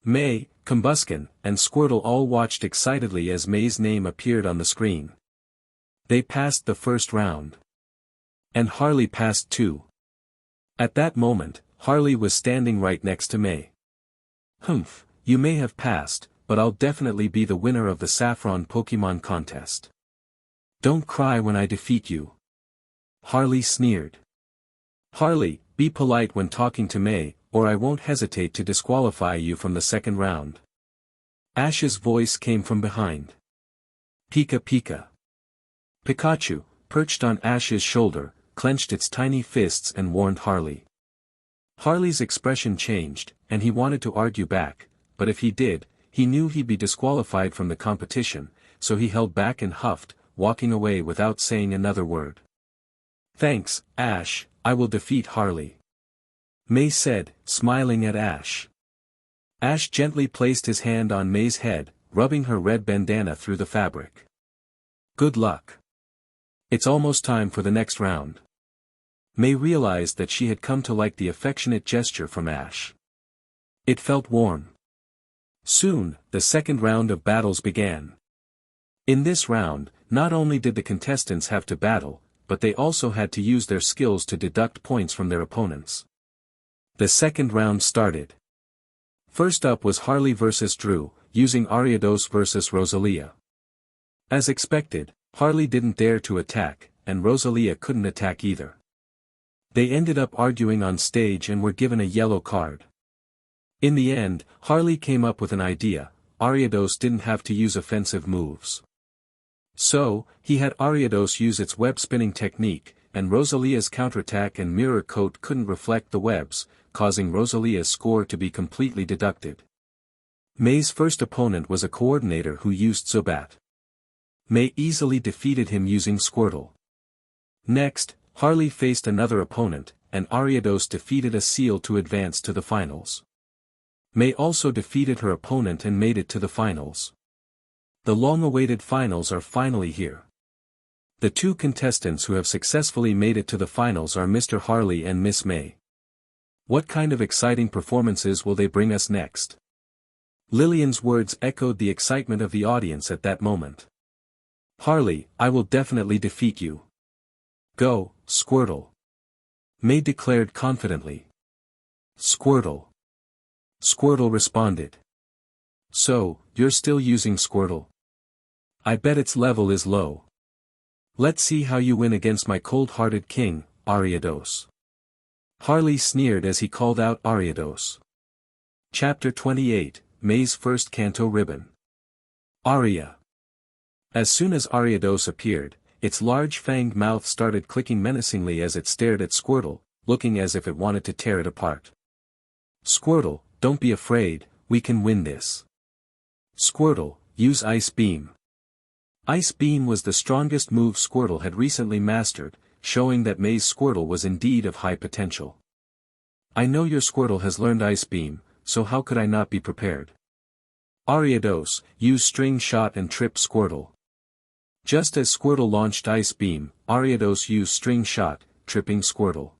May, Combusken, and Squirtle all watched excitedly as May's name appeared on the screen. They passed the first round. And Harley passed too. At that moment, Harley was standing right next to May. Humph, you may have passed, but I'll definitely be the winner of the Saffron Pokémon contest. Don't cry when I defeat you. Harley sneered. Harley, be polite when talking to May, or I won't hesitate to disqualify you from the second round. Ash's voice came from behind. Pika Pika. Pikachu, perched on Ash's shoulder, clenched its tiny fists and warned Harley. Harley's expression changed, and he wanted to argue back, but if he did, he knew he'd be disqualified from the competition, so he held back and huffed, walking away without saying another word. Thanks, Ash, I will defeat Harley. May said, smiling at Ash. Ash gently placed his hand on May's head, rubbing her red bandana through the fabric. Good luck. It's almost time for the next round. May realized that she had come to like the affectionate gesture from Ash. It felt warm. Soon, the second round of battles began. In this round, not only did the contestants have to battle, but they also had to use their skills to deduct points from their opponents. The second round started. First up was Harley vs. Drew, using Ariados vs. Rosalia. As expected, Harley didn't dare to attack, and Rosalia couldn't attack either. They ended up arguing on stage and were given a yellow card. In the end, Harley came up with an idea. Ariados didn't have to use offensive moves. So, he had Ariados use its web-spinning technique, and Rosalia's counterattack and mirror coat couldn't reflect the webs, causing Rosalia's score to be completely deducted. May's first opponent was a coordinator who used Zubat. May easily defeated him using Squirtle. Next, Harley faced another opponent, and Ariados defeated a Seal to advance to the finals. May also defeated her opponent and made it to the finals. The long-awaited finals are finally here. The two contestants who have successfully made it to the finals are Mr. Harley and Miss May. What kind of exciting performances will they bring us next? Lillian's words echoed the excitement of the audience at that moment. Harley, I will definitely defeat you. Go, Squirtle. May declared confidently. Squirtle. Squirtle responded. So, you're still using Squirtle? I bet its level is low. Let's see how you win against my cold-hearted king, Ariados. Harley sneered as he called out Ariados. Chapter 28, May's First Kanto Ribbon. Aria. As soon as Ariados appeared, its large fanged mouth started clicking menacingly as it stared at Squirtle, looking as if it wanted to tear it apart. Squirtle, don't be afraid, we can win this. Squirtle, use Ice Beam. Ice Beam was the strongest move Squirtle had recently mastered, showing that May's Squirtle was indeed of high potential. I know your Squirtle has learned Ice Beam, so how could I not be prepared? Ariados, use String Shot and trip Squirtle. Just as Squirtle launched Ice Beam, Ariados used String Shot, tripping Squirtle.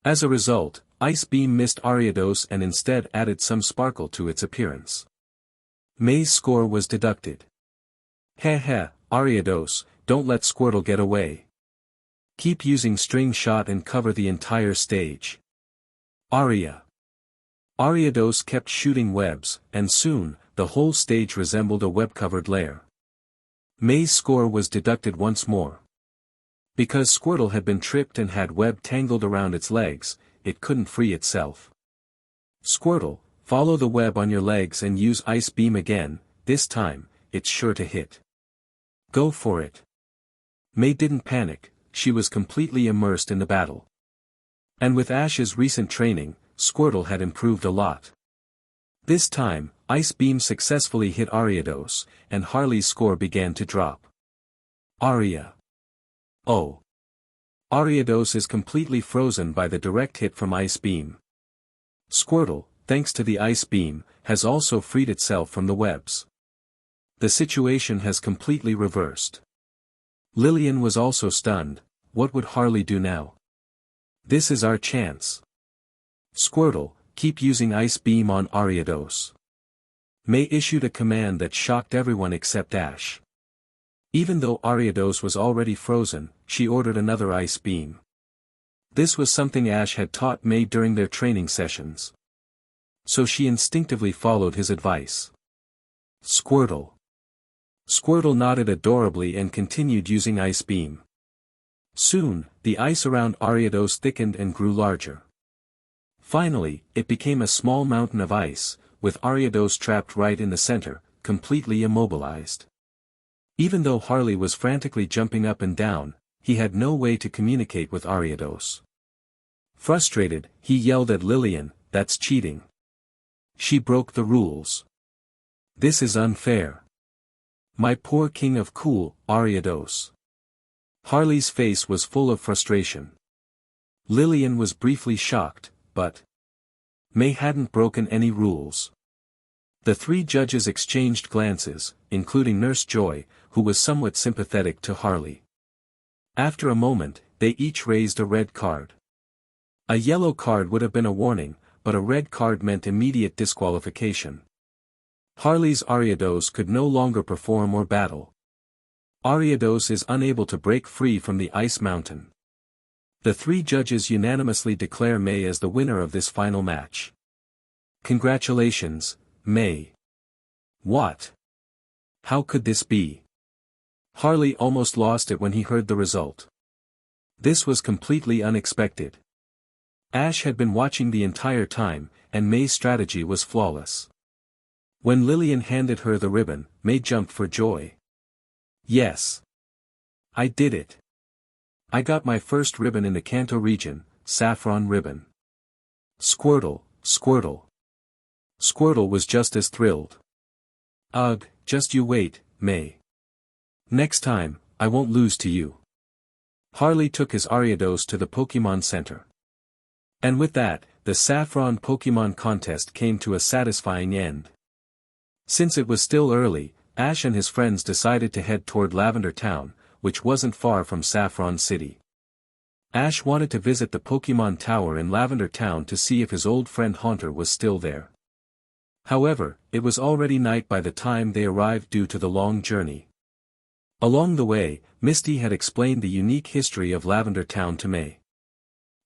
As a result, Ice Beam missed Ariados and instead added some sparkle to its appearance. May's score was deducted. Heh, Ariados, don't let Squirtle get away. Keep using String Shot and cover the entire stage. Aria. Ariados kept shooting webs, and soon, the whole stage resembled a web-covered lair. May's score was deducted once more. Because Squirtle had been tripped and had web tangled around its legs, it couldn't free itself. Squirtle, follow the web on your legs and use Ice Beam again, this time, it's sure to hit. Go for it. May didn't panic, she was completely immersed in the battle. And with Ash's recent training, Squirtle had improved a lot. This time, Ice Beam successfully hit Ariados, and Harley's score began to drop. Aria. Oh. Ariados is completely frozen by the direct hit from Ice Beam. Squirtle, thanks to the Ice Beam, has also freed itself from the webs. The situation has completely reversed. Lillian was also stunned. What would Harley do now? This is our chance. Squirtle, keep using Ice Beam on Ariados. May issued a command that shocked everyone except Ash. Even though Ariados was already frozen, she ordered another Ice Beam. This was something Ash had taught May during their training sessions. So she instinctively followed his advice. Squirtle. Squirtle nodded adorably and continued using Ice Beam. Soon, the ice around Ariados thickened and grew larger. Finally, it became a small mountain of ice, with Ariados trapped right in the center, completely immobilized. Even though Harley was frantically jumping up and down, he had no way to communicate with Ariados. Frustrated, he yelled at Lillian, "That's cheating. She broke the rules. This is unfair. My poor king of cool, Ariados." Harley's face was full of frustration. Lillian was briefly shocked, but May hadn't broken any rules. The three judges exchanged glances, including Nurse Joy, who was somewhat sympathetic to Harley. After a moment, they each raised a red card. A yellow card would have been a warning, but a red card meant immediate disqualification. Harley's Ariados could no longer perform or battle. Ariados is unable to break free from the ice mountain. The three judges unanimously declare May as the winner of this final match. Congratulations, May. What? How could this be? Harley almost lost it when he heard the result. This was completely unexpected. Ash had been watching the entire time, and May's strategy was flawless. When Lillian handed her the ribbon, May jumped for joy. Yes. I did it. I got my first ribbon in the Kanto region, Saffron Ribbon. Squirtle, Squirtle. Squirtle was just as thrilled. Ugh, just you wait, May. Next time, I won't lose to you. Harley took his Ariados to the Pokémon Center. And with that, the Saffron Pokémon contest came to a satisfying end. Since it was still early, Ash and his friends decided to head toward Lavender Town, which wasn't far from Saffron City. Ash wanted to visit the Pokémon Tower in Lavender Town to see if his old friend Haunter was still there. However, it was already night by the time they arrived due to the long journey. Along the way, Misty had explained the unique history of Lavender Town to May.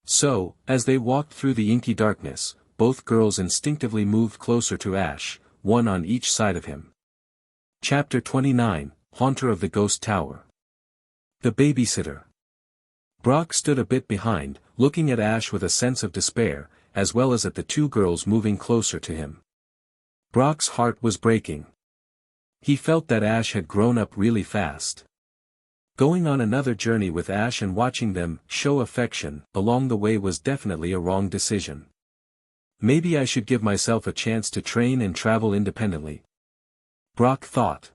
So, as they walked through the inky darkness, both girls instinctively moved closer to Ash, one on each side of him. Chapter 29, Haunter of the Ghost Tower. The Babysitter. Brock stood a bit behind, looking at Ash with a sense of despair, as well as at the two girls moving closer to him. Brock's heart was breaking. He felt that Ash had grown up really fast. Going on another journey with Ash and watching them show affection along the way was definitely a wrong decision. Maybe I should give myself a chance to train and travel independently. Brock thought.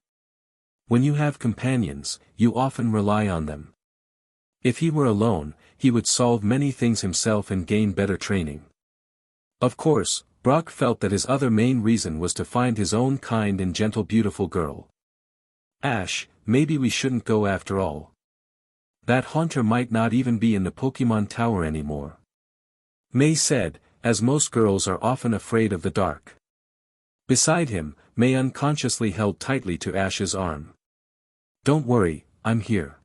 When you have companions, you often rely on them. If he were alone, he would solve many things himself and gain better training. Of course, Brock felt that his other main reason was to find his own kind and gentle beautiful girl. Ash, maybe we shouldn't go after all. That Haunter might not even be in the Pokémon Tower anymore. May said, as most girls are often afraid of the dark. Beside him, May unconsciously held tightly to Ash's arm. Don't worry, I'm here.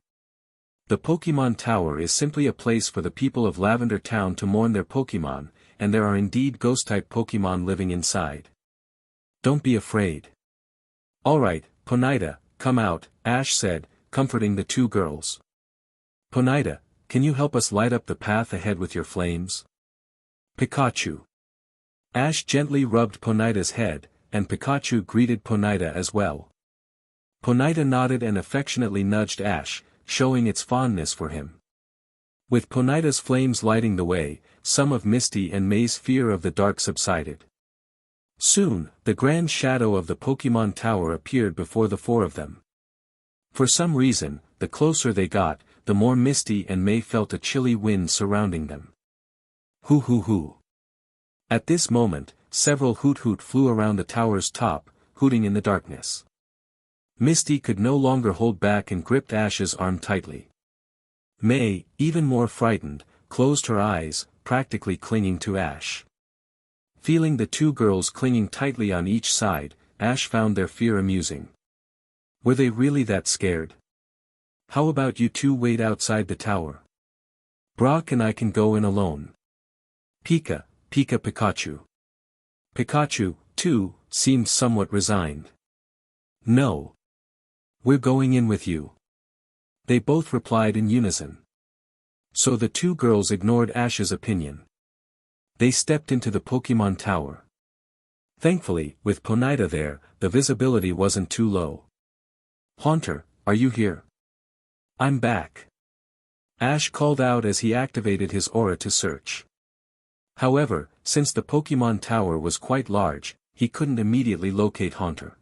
The Pokémon Tower is simply a place for the people of Lavender Town to mourn their Pokémon, and there are indeed ghost-type Pokémon living inside. Don't be afraid. Alright, Ponyta, come out, Ash said, comforting the two girls. Ponyta, can you help us light up the path ahead with your flames? Pikachu. Ash gently rubbed Ponyta's head, and Pikachu greeted Ponyta as well. Ponyta nodded and affectionately nudged Ash, showing its fondness for him. With Ponyta's flames lighting the way, some of Misty and May's fear of the dark subsided. Soon, the grand shadow of the Pokémon Tower appeared before the four of them. For some reason, the closer they got, the more Misty and May felt a chilly wind surrounding them. Hoo hoo hoo. At this moment, several hoot-hoot flew around the tower's top, hooting in the darkness. Misty could no longer hold back and gripped Ash's arm tightly. May, even more frightened, closed her eyes, practically clinging to Ash. Feeling the two girls clinging tightly on each side, Ash found their fear amusing. Were they really that scared? How about you two wait outside the tower? Brock and I can go in alone. Pikachu. Pikachu, too, seemed somewhat resigned. No. We're going in with you. They both replied in unison. So the two girls ignored Ash's opinion. They stepped into the Pokémon Tower. Thankfully, with Ponyta there, the visibility wasn't too low. Haunter, are you here? I'm back. Ash called out as he activated his aura to search. However, since the Pokémon Tower was quite large, he couldn't immediately locate Haunter.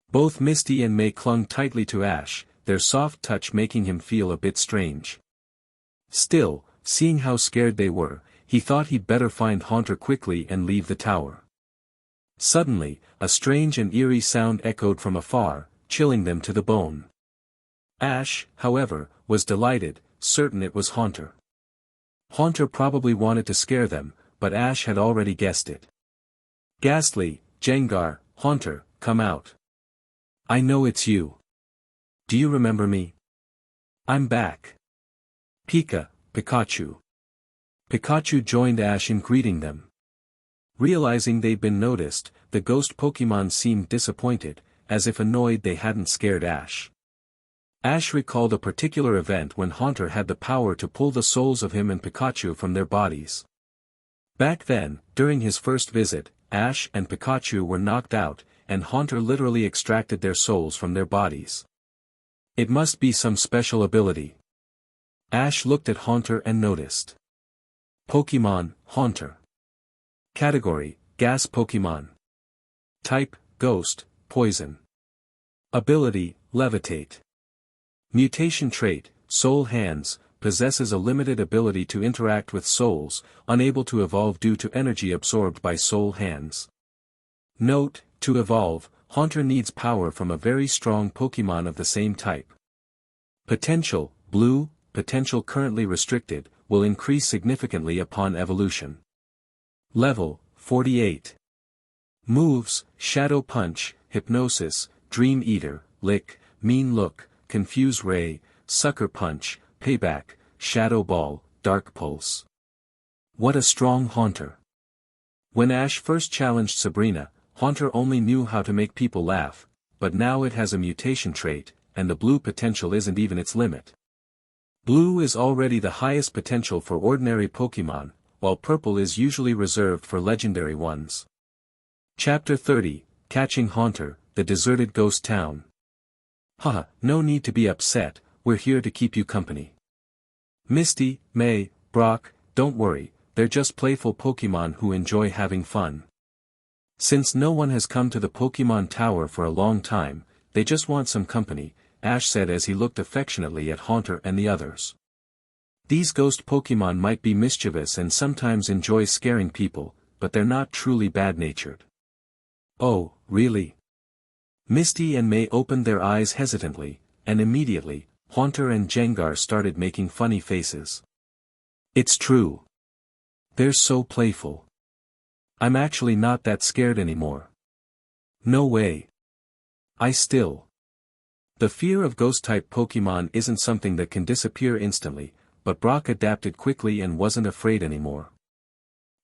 Both Misty and May clung tightly to Ash, their soft touch making him feel a bit strange. Still, seeing how scared they were, he thought he'd better find Haunter quickly and leave the tower. Suddenly, a strange and eerie sound echoed from afar, chilling them to the bone. Ash, however, was delighted, certain it was Haunter. Haunter probably wanted to scare them, but Ash had already guessed it. Ghastly, Gengar, Haunter, come out. I know it's you. Do you remember me? I'm back. Pikachu. Pikachu joined Ash in greeting them. Realizing they'd been noticed, the ghost Pokémon seemed disappointed, as if annoyed they hadn't scared Ash. Ash recalled a particular event when Haunter had the power to pull the souls of him and Pikachu from their bodies. Back then, during his first visit, Ash and Pikachu were knocked out, and Haunter literally extracted their souls from their bodies. It must be some special ability. Ash looked at Haunter and noticed. Pokémon, Haunter. Category, Gas Pokémon. Type, Ghost, Poison. Ability, Levitate. Mutation trait, Soul Hands, possesses a limited ability to interact with souls, unable to evolve due to energy absorbed by soul hands. Note, to evolve, Haunter needs power from a very strong Pokémon of the same type. Potential, blue, potential currently restricted, will increase significantly upon evolution. Level, 48. Moves, Shadow Punch, Hypnosis, Dream Eater, Lick, Mean Look, Confuse Ray, Sucker Punch, Payback, Shadow Ball, Dark Pulse. What a strong Haunter. When Ash first challenged Sabrina, Haunter only knew how to make people laugh, but now it has a mutation trait, and the blue potential isn't even its limit. Blue is already the highest potential for ordinary Pokémon, while purple is usually reserved for legendary ones. Chapter 30, Catching Haunter, the Deserted Ghost Town. Haha, no need to be upset, we're here to keep you company. Misty, May, Brock, don't worry, they're just playful Pokémon who enjoy having fun. Since no one has come to the Pokémon Tower for a long time, they just want some company, Ash said as he looked affectionately at Haunter and the others. These ghost Pokémon might be mischievous and sometimes enjoy scaring people, but they're not truly bad-natured. Oh, really? Misty and May opened their eyes hesitantly, and immediately, Haunter and Gengar started making funny faces. It's true. They're so playful. I'm actually not that scared anymore. No way. The fear of ghost-type Pokémon isn't something that can disappear instantly, but Brock adapted quickly and wasn't afraid anymore.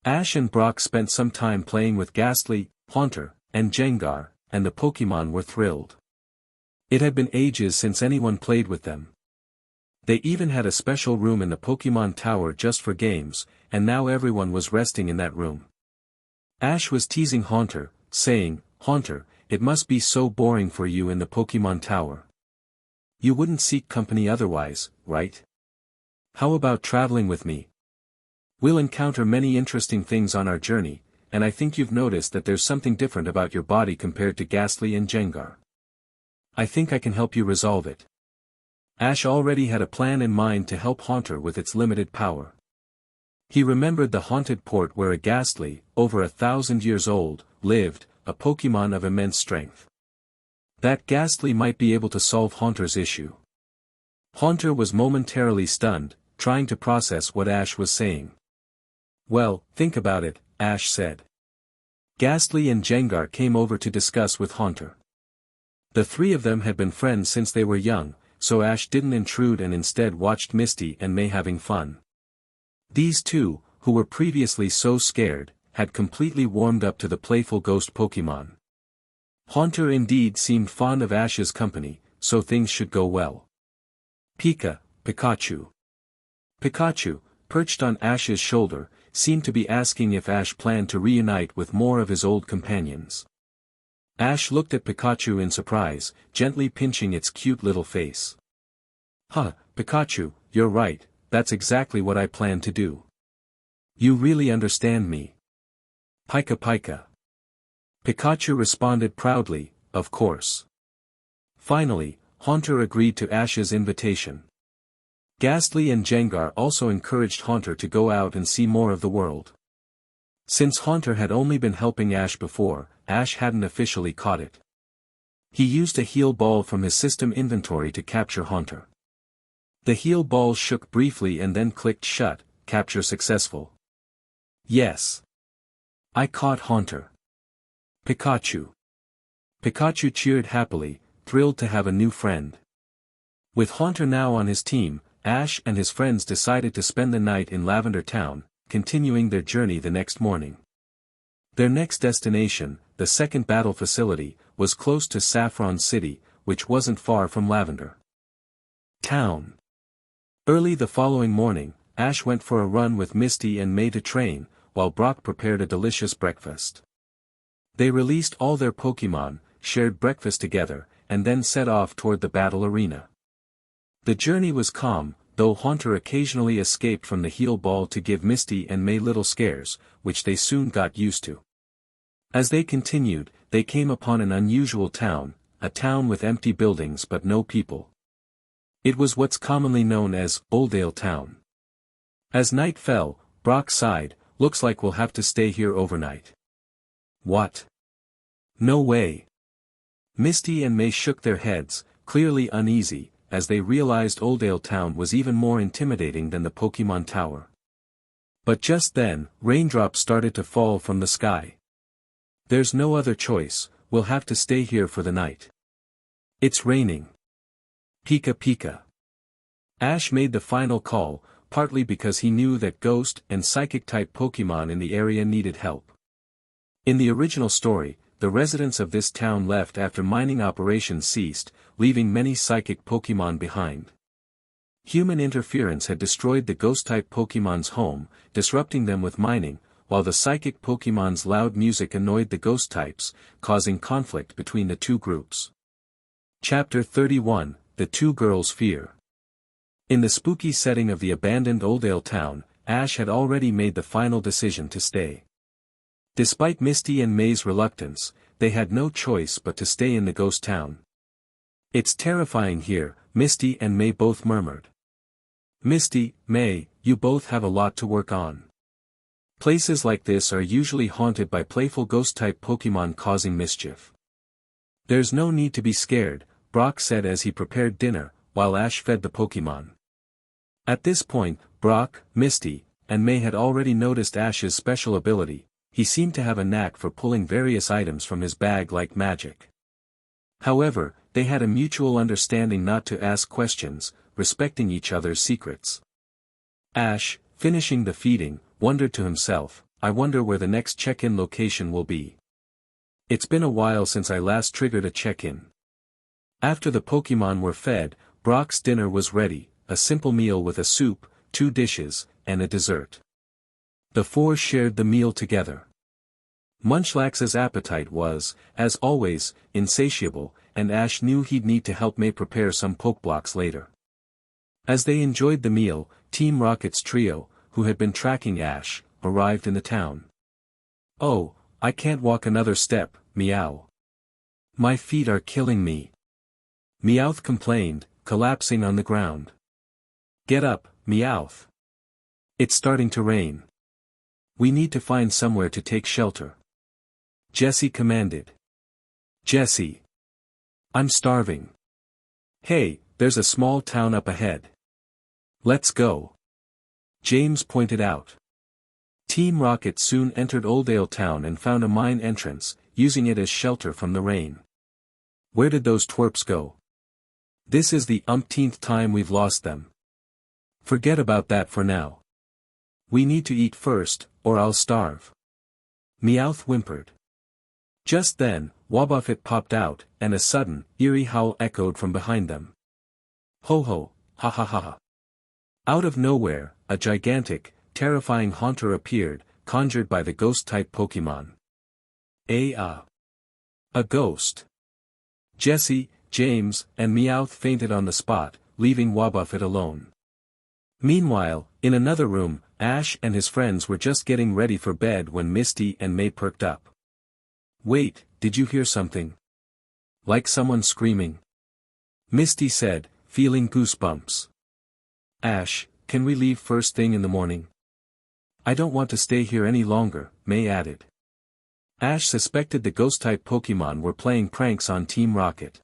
Ash and Brock spent some time playing with Ghastly, Haunter, and Gengar, and the Pokémon were thrilled. It had been ages since anyone played with them. They even had a special room in the Pokémon Tower just for games, and now everyone was resting in that room. Ash was teasing Haunter, saying, "Haunter, it must be so boring for you in the Pokémon Tower. You wouldn't seek company otherwise, right? How about traveling with me? We'll encounter many interesting things on our journey, and I think you've noticed that there's something different about your body compared to Ghastly and Gengar. I think I can help you resolve it." Ash already had a plan in mind to help Haunter with its limited power. He remembered the haunted port where a Ghastly, over 1,000 years old, lived, a Pokémon of immense strength. That Ghastly might be able to solve Haunter's issue. Haunter was momentarily stunned, trying to process what Ash was saying. "Well, think about it," Ash said. Ghastly and Gengar came over to discuss with Haunter. The three of them had been friends since they were young, so Ash didn't intrude and instead watched Misty and May having fun. These two, who were previously so scared, had completely warmed up to the playful ghost Pokémon. Haunter indeed seemed fond of Ash's company, so things should go well. Pikachu. Pikachu, perched on Ash's shoulder, seemed to be asking if Ash planned to reunite with more of his old companions. Ash looked at Pikachu in surprise, gently pinching its cute little face. "Huh, Pikachu, you're right, that's exactly what I plan to do. You really understand me." Pika. Pikachu responded proudly, "Of course." Finally, Haunter agreed to Ash's invitation. Ghastly and Gengar also encouraged Haunter to go out and see more of the world. Since Haunter had only been helping Ash before, Ash hadn't officially caught it. He used a heal ball from his system inventory to capture Haunter. The heal ball shook briefly and then clicked shut, capture successful. "Yes. I caught Haunter." Pikachu. Pikachu cheered happily, thrilled to have a new friend. With Haunter now on his team, Ash and his friends decided to spend the night in Lavender Town, continuing their journey the next morning. Their next destination, the second battle facility, was close to Saffron City, which wasn't far from Lavender Town. Early the following morning, Ash went for a run with Misty and May to train, while Brock prepared a delicious breakfast. They released all their Pokémon, shared breakfast together, and then set off toward the battle arena. The journey was calm, though Haunter occasionally escaped from the heal ball to give Misty and May little scares, which they soon got used to. As they continued, they came upon an unusual town, a town with empty buildings but no people. It was what's commonly known as Oldale Town. As night fell, Brock sighed, "Looks like we'll have to stay here overnight." "What? No way." Misty and May shook their heads, clearly uneasy, as they realized Oldale Town was even more intimidating than the Pokémon Tower. But just then, raindrops started to fall from the sky. "There's no other choice, we'll have to stay here for the night. It's raining. Pika Pika." Ash made the final call, partly because he knew that ghost and psychic-type Pokémon in the area needed help. In the original story, the residents of this town left after mining operations ceased, leaving many psychic Pokémon behind. Human interference had destroyed the ghost-type Pokémon's home, disrupting them with mining, while the psychic Pokémon's loud music annoyed the ghost types, causing conflict between the two groups. Chapter 31, The Two Girls' Fear. In the spooky setting of the abandoned Oldale Town, Ash had already made the final decision to stay. Despite Misty and May's reluctance, they had no choice but to stay in the ghost town. "It's terrifying here," Misty and May both murmured. "Misty, May, you both have a lot to work on. Places like this are usually haunted by playful ghost-type Pokémon causing mischief." "There's no need to be scared," Brock said as he prepared dinner, while Ash fed the Pokémon. At this point, Brock, Misty, and May had already noticed Ash's special ability. He seemed to have a knack for pulling various items from his bag like magic. However, they had a mutual understanding not to ask questions, respecting each other's secrets. Ash, finishing the feeding, wondered to himself, "I wonder where the next check-in location will be. It's been a while since I last triggered a check-in." After the Pokémon were fed, Brock's dinner was ready, a simple meal with a soup, 2 dishes, and a dessert. The four shared the meal together. Munchlax's appetite was, as always, insatiable, and Ash knew he'd need to help May prepare some Pokeblocks later. As they enjoyed the meal, Team Rocket's trio, who had been tracking Ash, arrived in the town. "Oh, I can't walk another step, Meow. My feet are killing me," Meowth complained, collapsing on the ground. "Get up, Meowth. It's starting to rain. We need to find somewhere to take shelter," Jessie commanded. "Jessie. I'm starving. Hey, there's a small town up ahead. Let's go," James pointed out. Team Rocket soon entered Oldale Town and found a mine entrance, using it as shelter from the rain. "Where did those twerps go? This is the umpteenth time we've lost them." "Forget about that for now. We need to eat first, or I'll starve," Meowth whimpered. Just then, Wobbuffet popped out, and a sudden, eerie howl echoed from behind them. "Ho ho, ha ha ha ha." Out of nowhere, a gigantic, terrifying haunter appeared, conjured by the ghost-type Pokémon. A ghost. Jessie, James, and Meowth fainted on the spot, leaving Wobbuffet alone. Meanwhile, in another room, Ash and his friends were just getting ready for bed when Misty and May perked up. "Wait, did you hear something? Like someone screaming?" Misty said, feeling goosebumps. "Ash, can we leave first thing in the morning?" "I don't want to stay here any longer," May added. Ash suspected the ghost-type Pokémon were playing pranks on Team Rocket.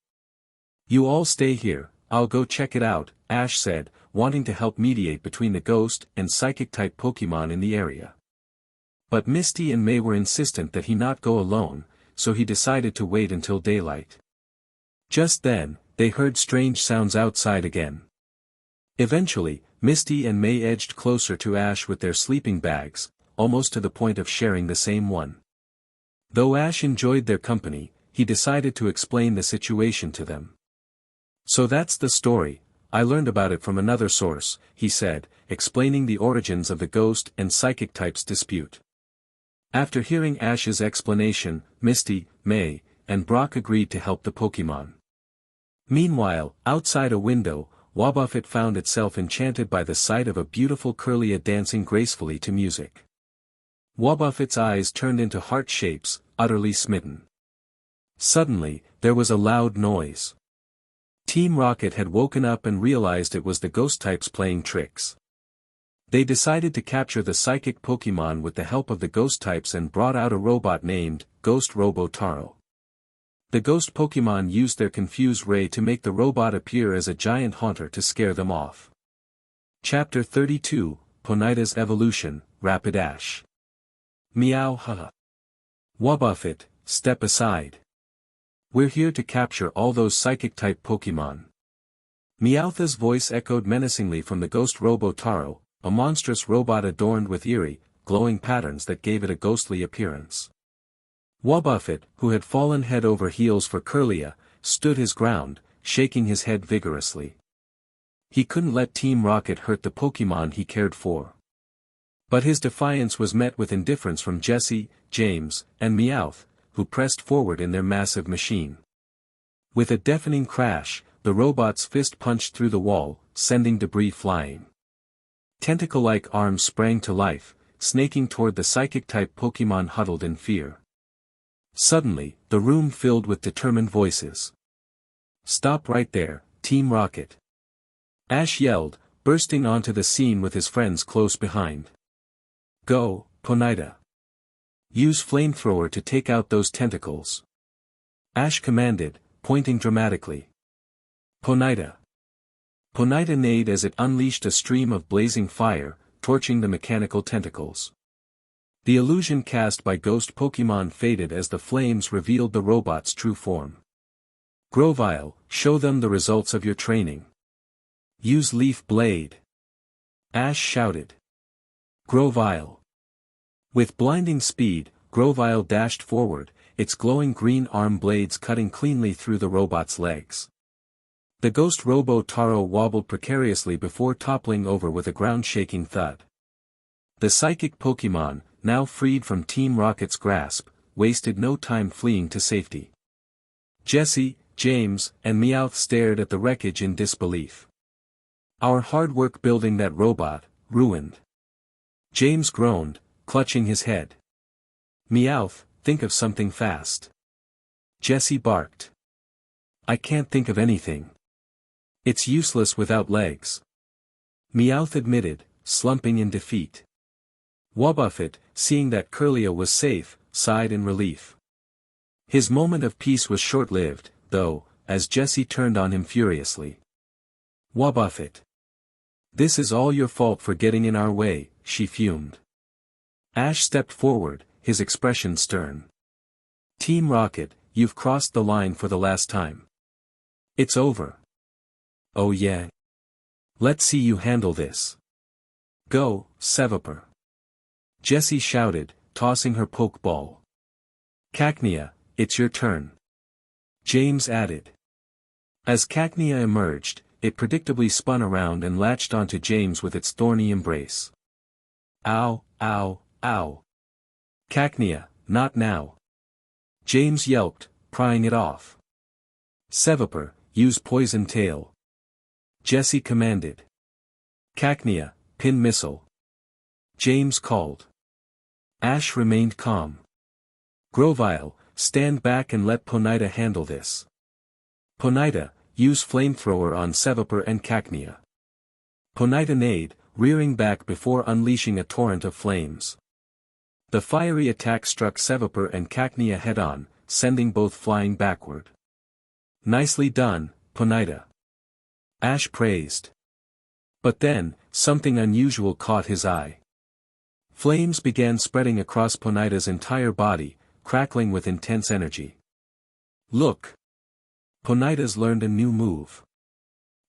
"You all stay here, I'll go check it out," Ash said, wanting to help mediate between the ghost and psychic-type Pokémon in the area. But Misty and May were insistent that he not go alone, so he decided to wait until daylight. Just then, they heard strange sounds outside again. Eventually, Misty and May edged closer to Ash with their sleeping bags, almost to the point of sharing the same one. Though Ash enjoyed their company, he decided to explain the situation to them. "So that's the story, I learned about it from another source," he said, explaining the origins of the ghost and psychic types dispute. After hearing Ash's explanation, Misty, May, and Brock agreed to help the Pokémon. Meanwhile, outside a window, Wobbuffet found itself enchanted by the sight of a beautiful Curlia dancing gracefully to music. Wobbuffet's eyes turned into heart shapes, utterly smitten. Suddenly, there was a loud noise. Team Rocket had woken up and realized it was the ghost types playing tricks. They decided to capture the psychic Pokémon with the help of the ghost types and brought out a robot named Ghost Robo Taro. The ghost Pokémon used their confused ray to make the robot appear as a giant haunter to scare them off. Chapter 32, Ponyta's Evolution, Rapidash. Meow haha. Wobbuffet, step aside. We're here to capture all those psychic-type Pokémon. Meowth's voice echoed menacingly from the ghost Robotaro, a monstrous robot adorned with eerie, glowing patterns that gave it a ghostly appearance. Wobbuffet, who had fallen head over heels for Kirlia, stood his ground, shaking his head vigorously. He couldn't let Team Rocket hurt the Pokémon he cared for. But his defiance was met with indifference from Jessie, James, and Meowth, who pressed forward in their massive machine. With a deafening crash, the robot's fist punched through the wall, sending debris flying. Tentacle-like arms sprang to life, snaking toward the psychic-type Pokémon huddled in fear. Suddenly, the room filled with determined voices. "Stop right there, Team Rocket!" Ash yelled, bursting onto the scene with his friends close behind. "Go, Ponyta. Use flamethrower to take out those tentacles," Ash commanded, pointing dramatically. "Ponyta." Ponyta neighed as it unleashed a stream of blazing fire, torching the mechanical tentacles. The illusion cast by ghost Pokémon faded as the flames revealed the robot's true form. "Grovyle, show them the results of your training. Use Leaf Blade," Ash shouted. "Grovyle." With blinding speed, Grovyle dashed forward, its glowing green arm blades cutting cleanly through the robot's legs. The ghost Robotaro wobbled precariously before toppling over with a ground-shaking thud. The psychic Pokémon, now freed from Team Rocket's grasp, wasted no time fleeing to safety. Jessie, James, and Meowth stared at the wreckage in disbelief. "Our hard work building that robot, ruined," James groaned, clutching his head. "Meowth, think of something fast," Jessie barked. "I can't think of anything. It's useless without legs," Meowth admitted, slumping in defeat. Wobbuffet, seeing that Kirlia was safe, sighed in relief. His moment of peace was short-lived, though, as Jessie turned on him furiously. "Wobbuffet. This is all your fault for getting in our way," she fumed. Ash stepped forward, his expression stern. "Team Rocket, you've crossed the line for the last time. It's over." "Oh yeah? Let's see you handle this. Go, Seviper," Jessie shouted, tossing her Pokeball. "Cacnea, it's your turn," James added. As Cacnea emerged, it predictably spun around and latched onto James with its thorny embrace. "Ow, ow, ow. Cacnea, not now," James yelped, prying it off. "Seviper, use Poison Tail," Jessie commanded. "Cacnea, Pin Missile," James called. Ash remained calm. "Grovyle, stand back and let Ponyta handle this. Ponyta, use Flamethrower on Seviper and Cacnea." Ponyta neighed, rearing back before unleashing a torrent of flames. The fiery attack struck Seviper and Cacnea head-on, sending both flying backward. "Nicely done, Ponyta," Ash praised. But then, something unusual caught his eye. Flames began spreading across Ponyta's entire body, crackling with intense energy. "Look! Ponyta's learned a new move,"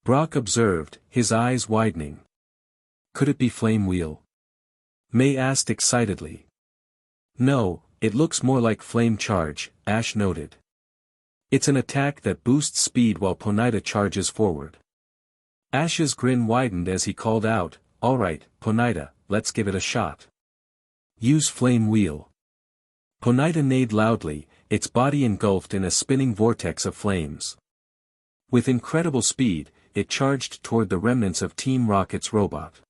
Brock observed, his eyes widening. "Could it be Flame Wheel?" May asked excitedly. "No, it looks more like Flame Charge," Ash noted. "It's an attack that boosts speed while Ponyta charges forward." Ash's grin widened as he called out, "All right, Ponyta, let's give it a shot. Use Flame Wheel." Ponyta neighed loudly, its body engulfed in a spinning vortex of flames. With incredible speed, it charged toward the remnants of Team Rocket's robot.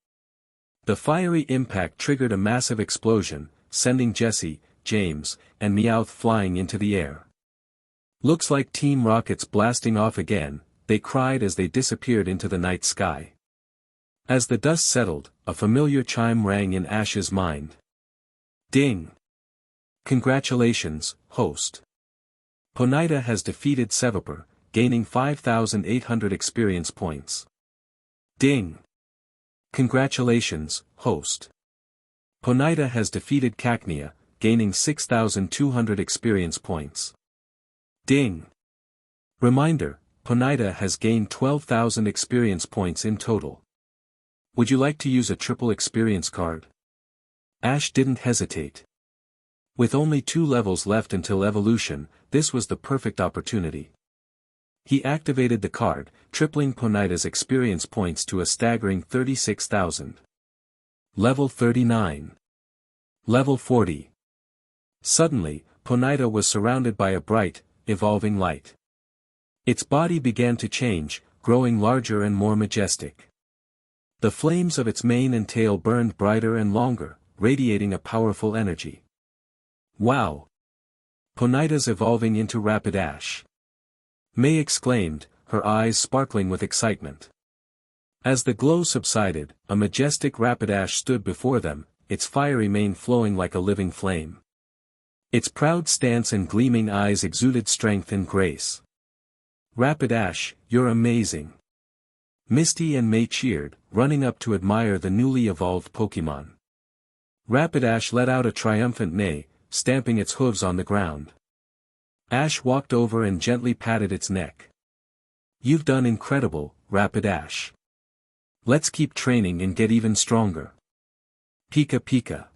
The fiery impact triggered a massive explosion, sending Jessie, James, and Meowth flying into the air. "Looks like Team Rocket's blasting off again," they cried as they disappeared into the night sky. As the dust settled, a familiar chime rang in Ash's mind. "Ding! Congratulations, host. Ponyta has defeated Seviper, gaining 5,800 experience points. Ding! Congratulations, host. Ponyta has defeated Cacnea, gaining 6,200 experience points. Ding! Reminder, Ponyta has gained 12,000 experience points in total. Would you like to use a triple experience card? Ash didn't hesitate. With only 2 levels left until evolution, this was the perfect opportunity. He activated the card, tripling Ponyta's experience points to a staggering 36,000. Level 39. Level 40. Suddenly, Ponyta was surrounded by a bright, evolving light. Its body began to change, growing larger and more majestic. The flames of its mane and tail burned brighter and longer, radiating a powerful energy. Wow! Ponyta's evolving into Rapidash. May exclaimed, her eyes sparkling with excitement. As the glow subsided, a majestic Rapidash stood before them, its fiery mane flowing like a living flame. Its proud stance and gleaming eyes exuded strength and grace. Rapidash, you're amazing. Misty and May cheered, running up to admire the newly evolved Pokémon. Rapidash let out a triumphant neigh, stamping its hooves on the ground. Ash walked over and gently patted its neck. You've done incredible, Rapidash. Let's keep training and get even stronger. Pika Pika.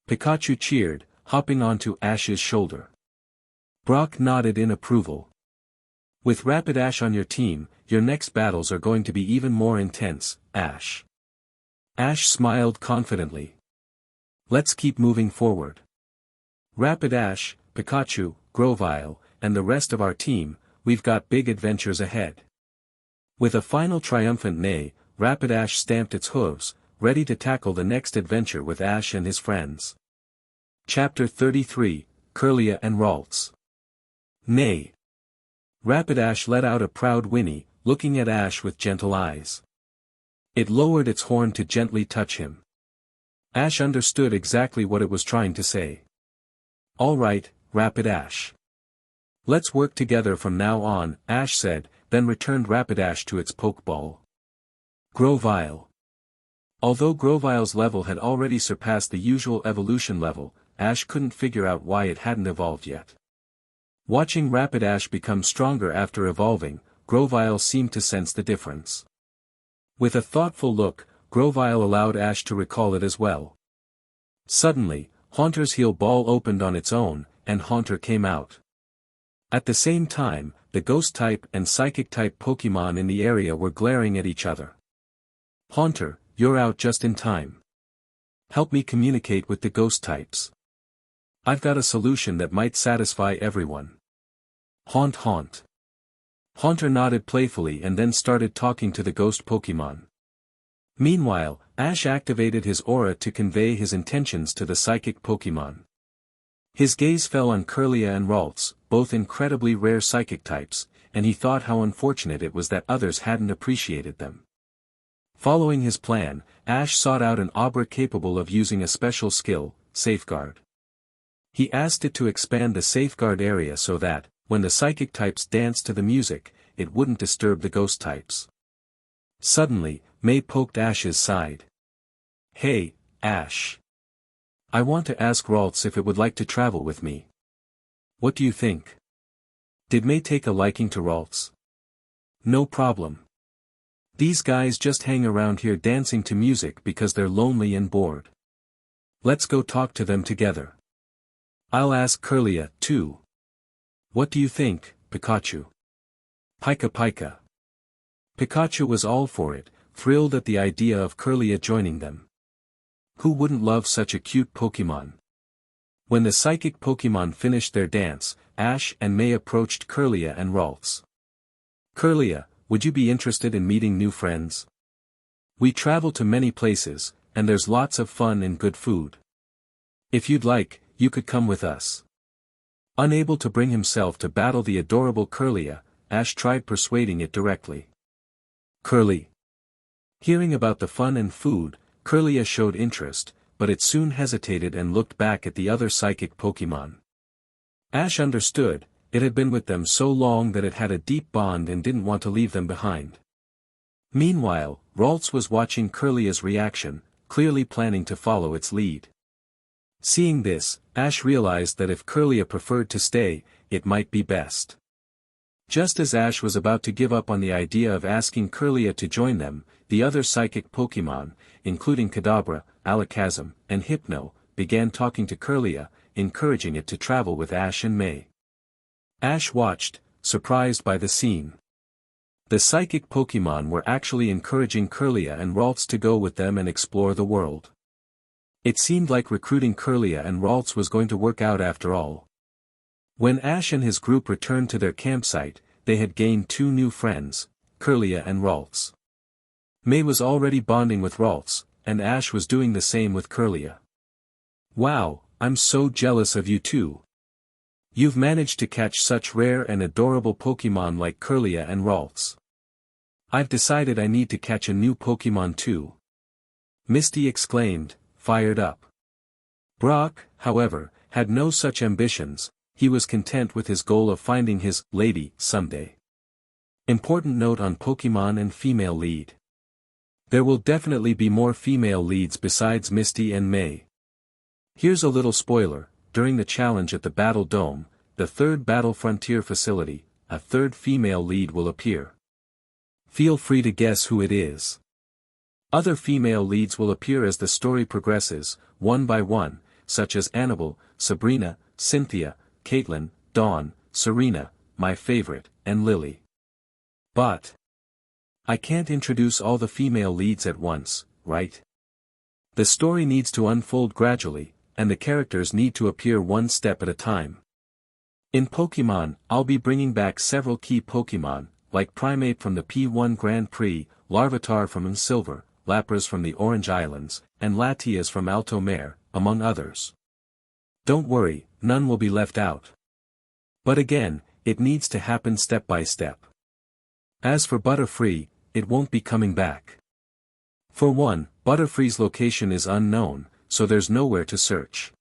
Pikachu cheered, hopping onto Ash's shoulder. Brock nodded in approval. With Rapidash on your team, your next battles are going to be even more intense, Ash. Ash smiled confidently. Let's keep moving forward. Rapidash, Pikachu, Grovyle, and the rest of our team, we've got big adventures ahead. With a final triumphant neigh, Rapidash stamped its hooves, ready to tackle the next adventure with Ash and his friends. Chapter 33, Kirlia and Ralts. Neigh. Rapidash let out a proud whinny, looking at Ash with gentle eyes. It lowered its horn to gently touch him. Ash understood exactly what it was trying to say. All right, Rapidash. Let's work together from now on, Ash said, then returned Rapidash to its Pokeball. Grovyle. Although Grovyle's level had already surpassed the usual evolution level, Ash couldn't figure out why it hadn't evolved yet. Watching Rapidash become stronger after evolving, Grovyle seemed to sense the difference. With a thoughtful look, Grovyle allowed Ash to recall it as well. Suddenly, Haunter's heal ball opened on its own, and Haunter came out. At the same time, the Ghost-type and Psychic-type Pokémon in the area were glaring at each other. Haunter, you're out just in time. Help me communicate with the Ghost-types. I've got a solution that might satisfy everyone. Haunt. Haunter nodded playfully and then started talking to the Ghost Pokémon. Meanwhile, Ash activated his aura to convey his intentions to the Psychic Pokémon. His gaze fell on Kirlia and Ralts, both incredibly rare Psychic types, and he thought how unfortunate it was that others hadn't appreciated them. Following his plan, Ash sought out an Abra capable of using a special skill, Safeguard. He asked it to expand the Safeguard area so that, when the Psychic types danced to the music, it wouldn't disturb the Ghost types. Suddenly, May poked Ash's side. Hey, Ash. I want to ask Ralts if it would like to travel with me. What do you think? Did May take a liking to Ralts? No problem. These guys just hang around here dancing to music because they're lonely and bored. Let's go talk to them together. I'll ask Kirlia, too. What do you think, Pikachu? Pika. Pikachu was all for it, thrilled at the idea of Kirlia joining them. Who wouldn't love such a cute Pokémon? When the Psychic Pokémon finished their dance, Ash and May approached Kirlia and Ralts. Kirlia, would you be interested in meeting new friends? We travel to many places, and there's lots of fun and good food. If you'd like, you could come with us. Unable to bring himself to battle the adorable Kirlia, Ash tried persuading it directly. Kirlia. Hearing about the fun and food, Kirlia showed interest, but it soon hesitated and looked back at the other Psychic Pokémon. Ash understood, it had been with them so long that it had a deep bond and didn't want to leave them behind. Meanwhile, Ralts was watching Curlia's reaction, clearly planning to follow its lead. Seeing this, Ash realized that if Curlia preferred to stay, it might be best. Just as Ash was about to give up on the idea of asking Curlia to join them, the other psychic Pokémon, including Kadabra, Alakazam, and Hypno, began talking to Curlia, encouraging it to travel with Ash and May. Ash watched, surprised by the scene. The psychic Pokémon were actually encouraging Curlia and Ralts to go with them and explore the world. It seemed like recruiting Curlia and Ralts was going to work out after all. When Ash and his group returned to their campsite, they had gained two new friends, Curlia and Ralts. May was already bonding with Ralts, and Ash was doing the same with Curlia. "Wow, I'm so jealous of you two. You've managed to catch such rare and adorable Pokémon like Curlia and Ralts. I've decided I need to catch a new Pokémon too," Misty exclaimed, fired up. Brock, however, had no such ambitions. He was content with his goal of finding his lady someday. Important note on Pokémon and female lead. There will definitely be more female leads besides Misty and May. Here's a little spoiler: during the challenge at the Battle Dome, the third Battle Frontier facility, a third female lead will appear. Feel free to guess who it is. Other female leads will appear as the story progresses, one by one, such as Annabelle, Sabrina, Cynthia, Caitlin, Dawn, Serena, my favorite, and Lily. But I can't introduce all the female leads at once, right? The story needs to unfold gradually, and the characters need to appear one step at a time. In Pokémon, I'll be bringing back several key Pokémon, like Primeape from the P1 Grand Prix, Larvitar from Silver, Lapras from the Orange Islands, and Latias from Alto Mare, among others. Don't worry, none will be left out. But again, it needs to happen step by step. As for Butterfree, it won't be coming back. For one, Butterfree's location is unknown, so there's nowhere to search.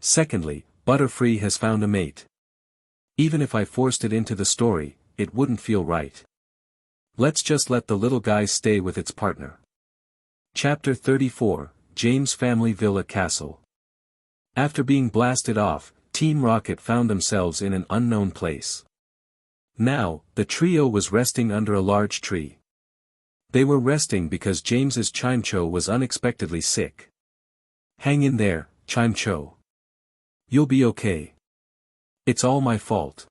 Secondly, Butterfree has found a mate. Even if I forced it into the story, it wouldn't feel right. Let's just let the little guy stay with its partner. Chapter 34, James' Family Villa Castle. After being blasted off, Team Rocket found themselves in an unknown place. Now, the trio was resting under a large tree. They were resting because James's Chimecho was unexpectedly sick. "Hang in there, Chimecho. You'll be okay. It's all my fault.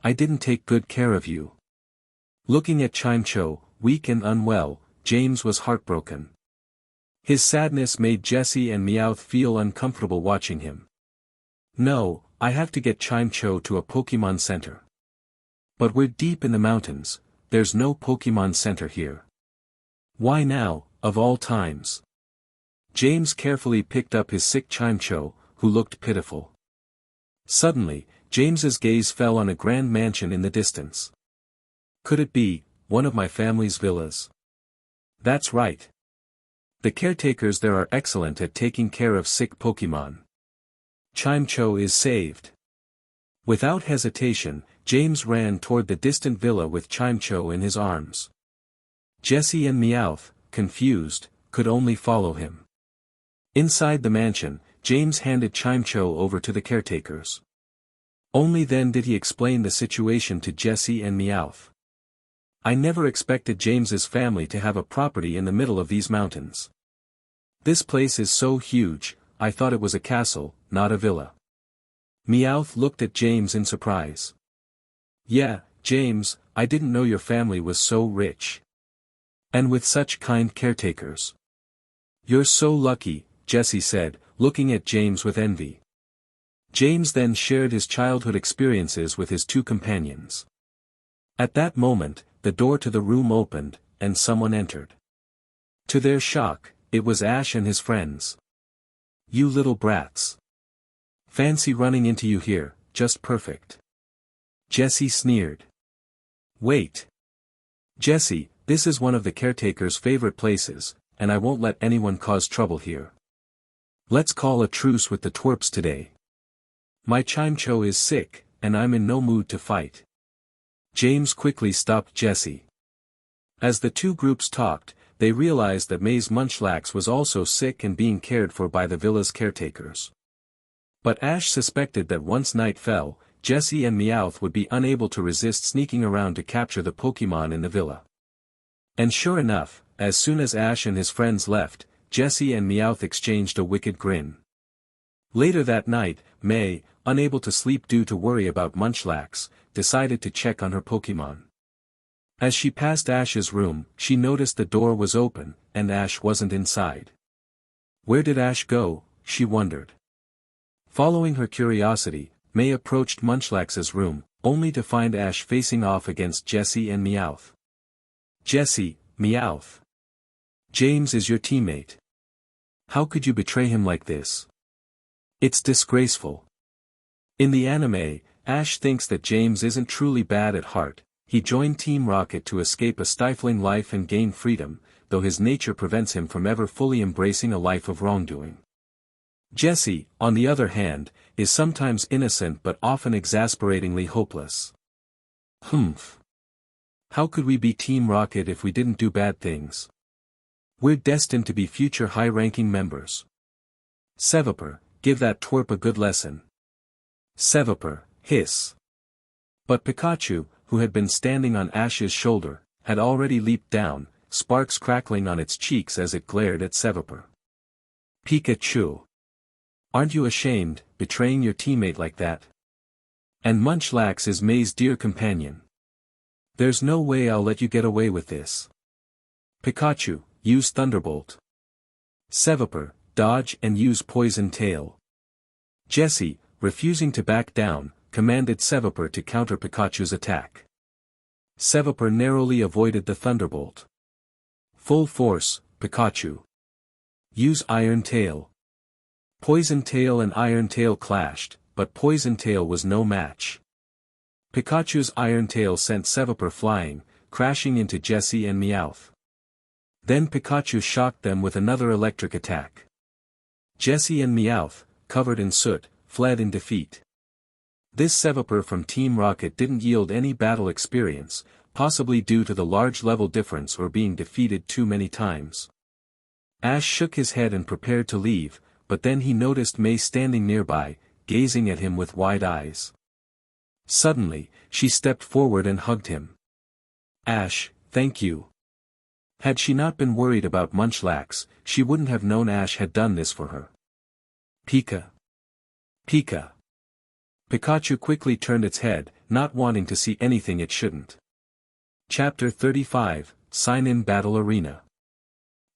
I didn't take good care of you." Looking at Chimecho, weak and unwell, James was heartbroken. His sadness made Jessie and Meowth feel uncomfortable watching him. "No, I have to get Chimecho to a Pokémon Center. But we're deep in the mountains, there's no Pokémon Center here." "Why now, of all times?" James carefully picked up his sick Chimecho, who looked pitiful. Suddenly, James's gaze fell on a grand mansion in the distance. "Could it be one of my family's villas?" "That's right. The caretakers there are excellent at taking care of sick Pokémon. Chimecho is saved." Without hesitation, James ran toward the distant villa with Chimecho in his arms. Jessie and Meowth, confused, could only follow him. Inside the mansion, James handed Chimecho over to the caretakers. Only then did he explain the situation to Jessie and Meowth. "I never expected James's family to have a property in the middle of these mountains. This place is so huge, I thought it was a castle, not a villa." Meowth looked at James in surprise. "Yeah, James, I didn't know your family was so rich. And with such kind caretakers." "You're so lucky," Jessie said, looking at James with envy. James then shared his childhood experiences with his two companions. At that moment, the door to the room opened, and someone entered. To their shock, it was Ash and his friends. "You little brats. Fancy running into you here, just perfect." Jessie sneered. "Wait. Jessie, this is one of the caretaker's favorite places, and I won't let anyone cause trouble here. Let's call a truce with the twerps today. My Chimecho is sick, and I'm in no mood to fight." James quickly stopped Jessie. As the two groups talked, they realized that May's Munchlax was also sick and being cared for by the villa's caretakers. But Ash suspected that once night fell, Jessie and Meowth would be unable to resist sneaking around to capture the Pokémon in the villa. And sure enough, as soon as Ash and his friends left, Jessie and Meowth exchanged a wicked grin. Later that night, May, unable to sleep due to worry about Munchlax, decided to check on her Pokémon. As she passed Ash's room, she noticed the door was open, and Ash wasn't inside. Where did Ash go, she wondered. Following her curiosity, May approached Munchlax's room, only to find Ash facing off against Jessie and Meowth. "Jessie, Meowth. James is your teammate. How could you betray him like this? It's disgraceful." In the anime, Ash thinks that James isn't truly bad at heart. He joined Team Rocket to escape a stifling life and gain freedom, though his nature prevents him from ever fully embracing a life of wrongdoing. Jessie, on the other hand, is sometimes innocent but often exasperatingly hopeless. Humph. How could we be Team Rocket if we didn't do bad things? We're destined to be future high-ranking members. Sevaper, give that twerp a good lesson. Sevaper, hiss. But Pikachu, who had been standing on Ash's shoulder, had already leaped down, sparks crackling on its cheeks as it glared at Sevaper. "Pikachu! Aren't you ashamed, betraying your teammate like that? And Munchlax is May's dear companion. There's no way I'll let you get away with this. Pikachu, use Thunderbolt. Sevaper, dodge and use Poison Tail." Jessie, refusing to back down, commanded Sevaper to counter Pikachu's attack. Sevaper narrowly avoided the Thunderbolt. "Full force, Pikachu. Use Iron Tail." Poison Tail and Iron Tail clashed, but Poison Tail was no match. Pikachu's Iron Tail sent Sevaper flying, crashing into Jessie and Meowth. Then Pikachu shocked them with another electric attack. Jessie and Meowth, covered in soot, fled in defeat. This Sevaper from Team Rocket didn't yield any battle experience, possibly due to the large level difference or being defeated too many times. Ash shook his head and prepared to leave, but then he noticed May standing nearby, gazing at him with wide eyes. Suddenly, she stepped forward and hugged him. "Ash, thank you." Had she not been worried about Munchlax, she wouldn't have known Ash had done this for her. "Pika. Pika." Pikachu quickly turned its head, not wanting to see anything it shouldn't. Chapter 35, Sign-In Battle Arena.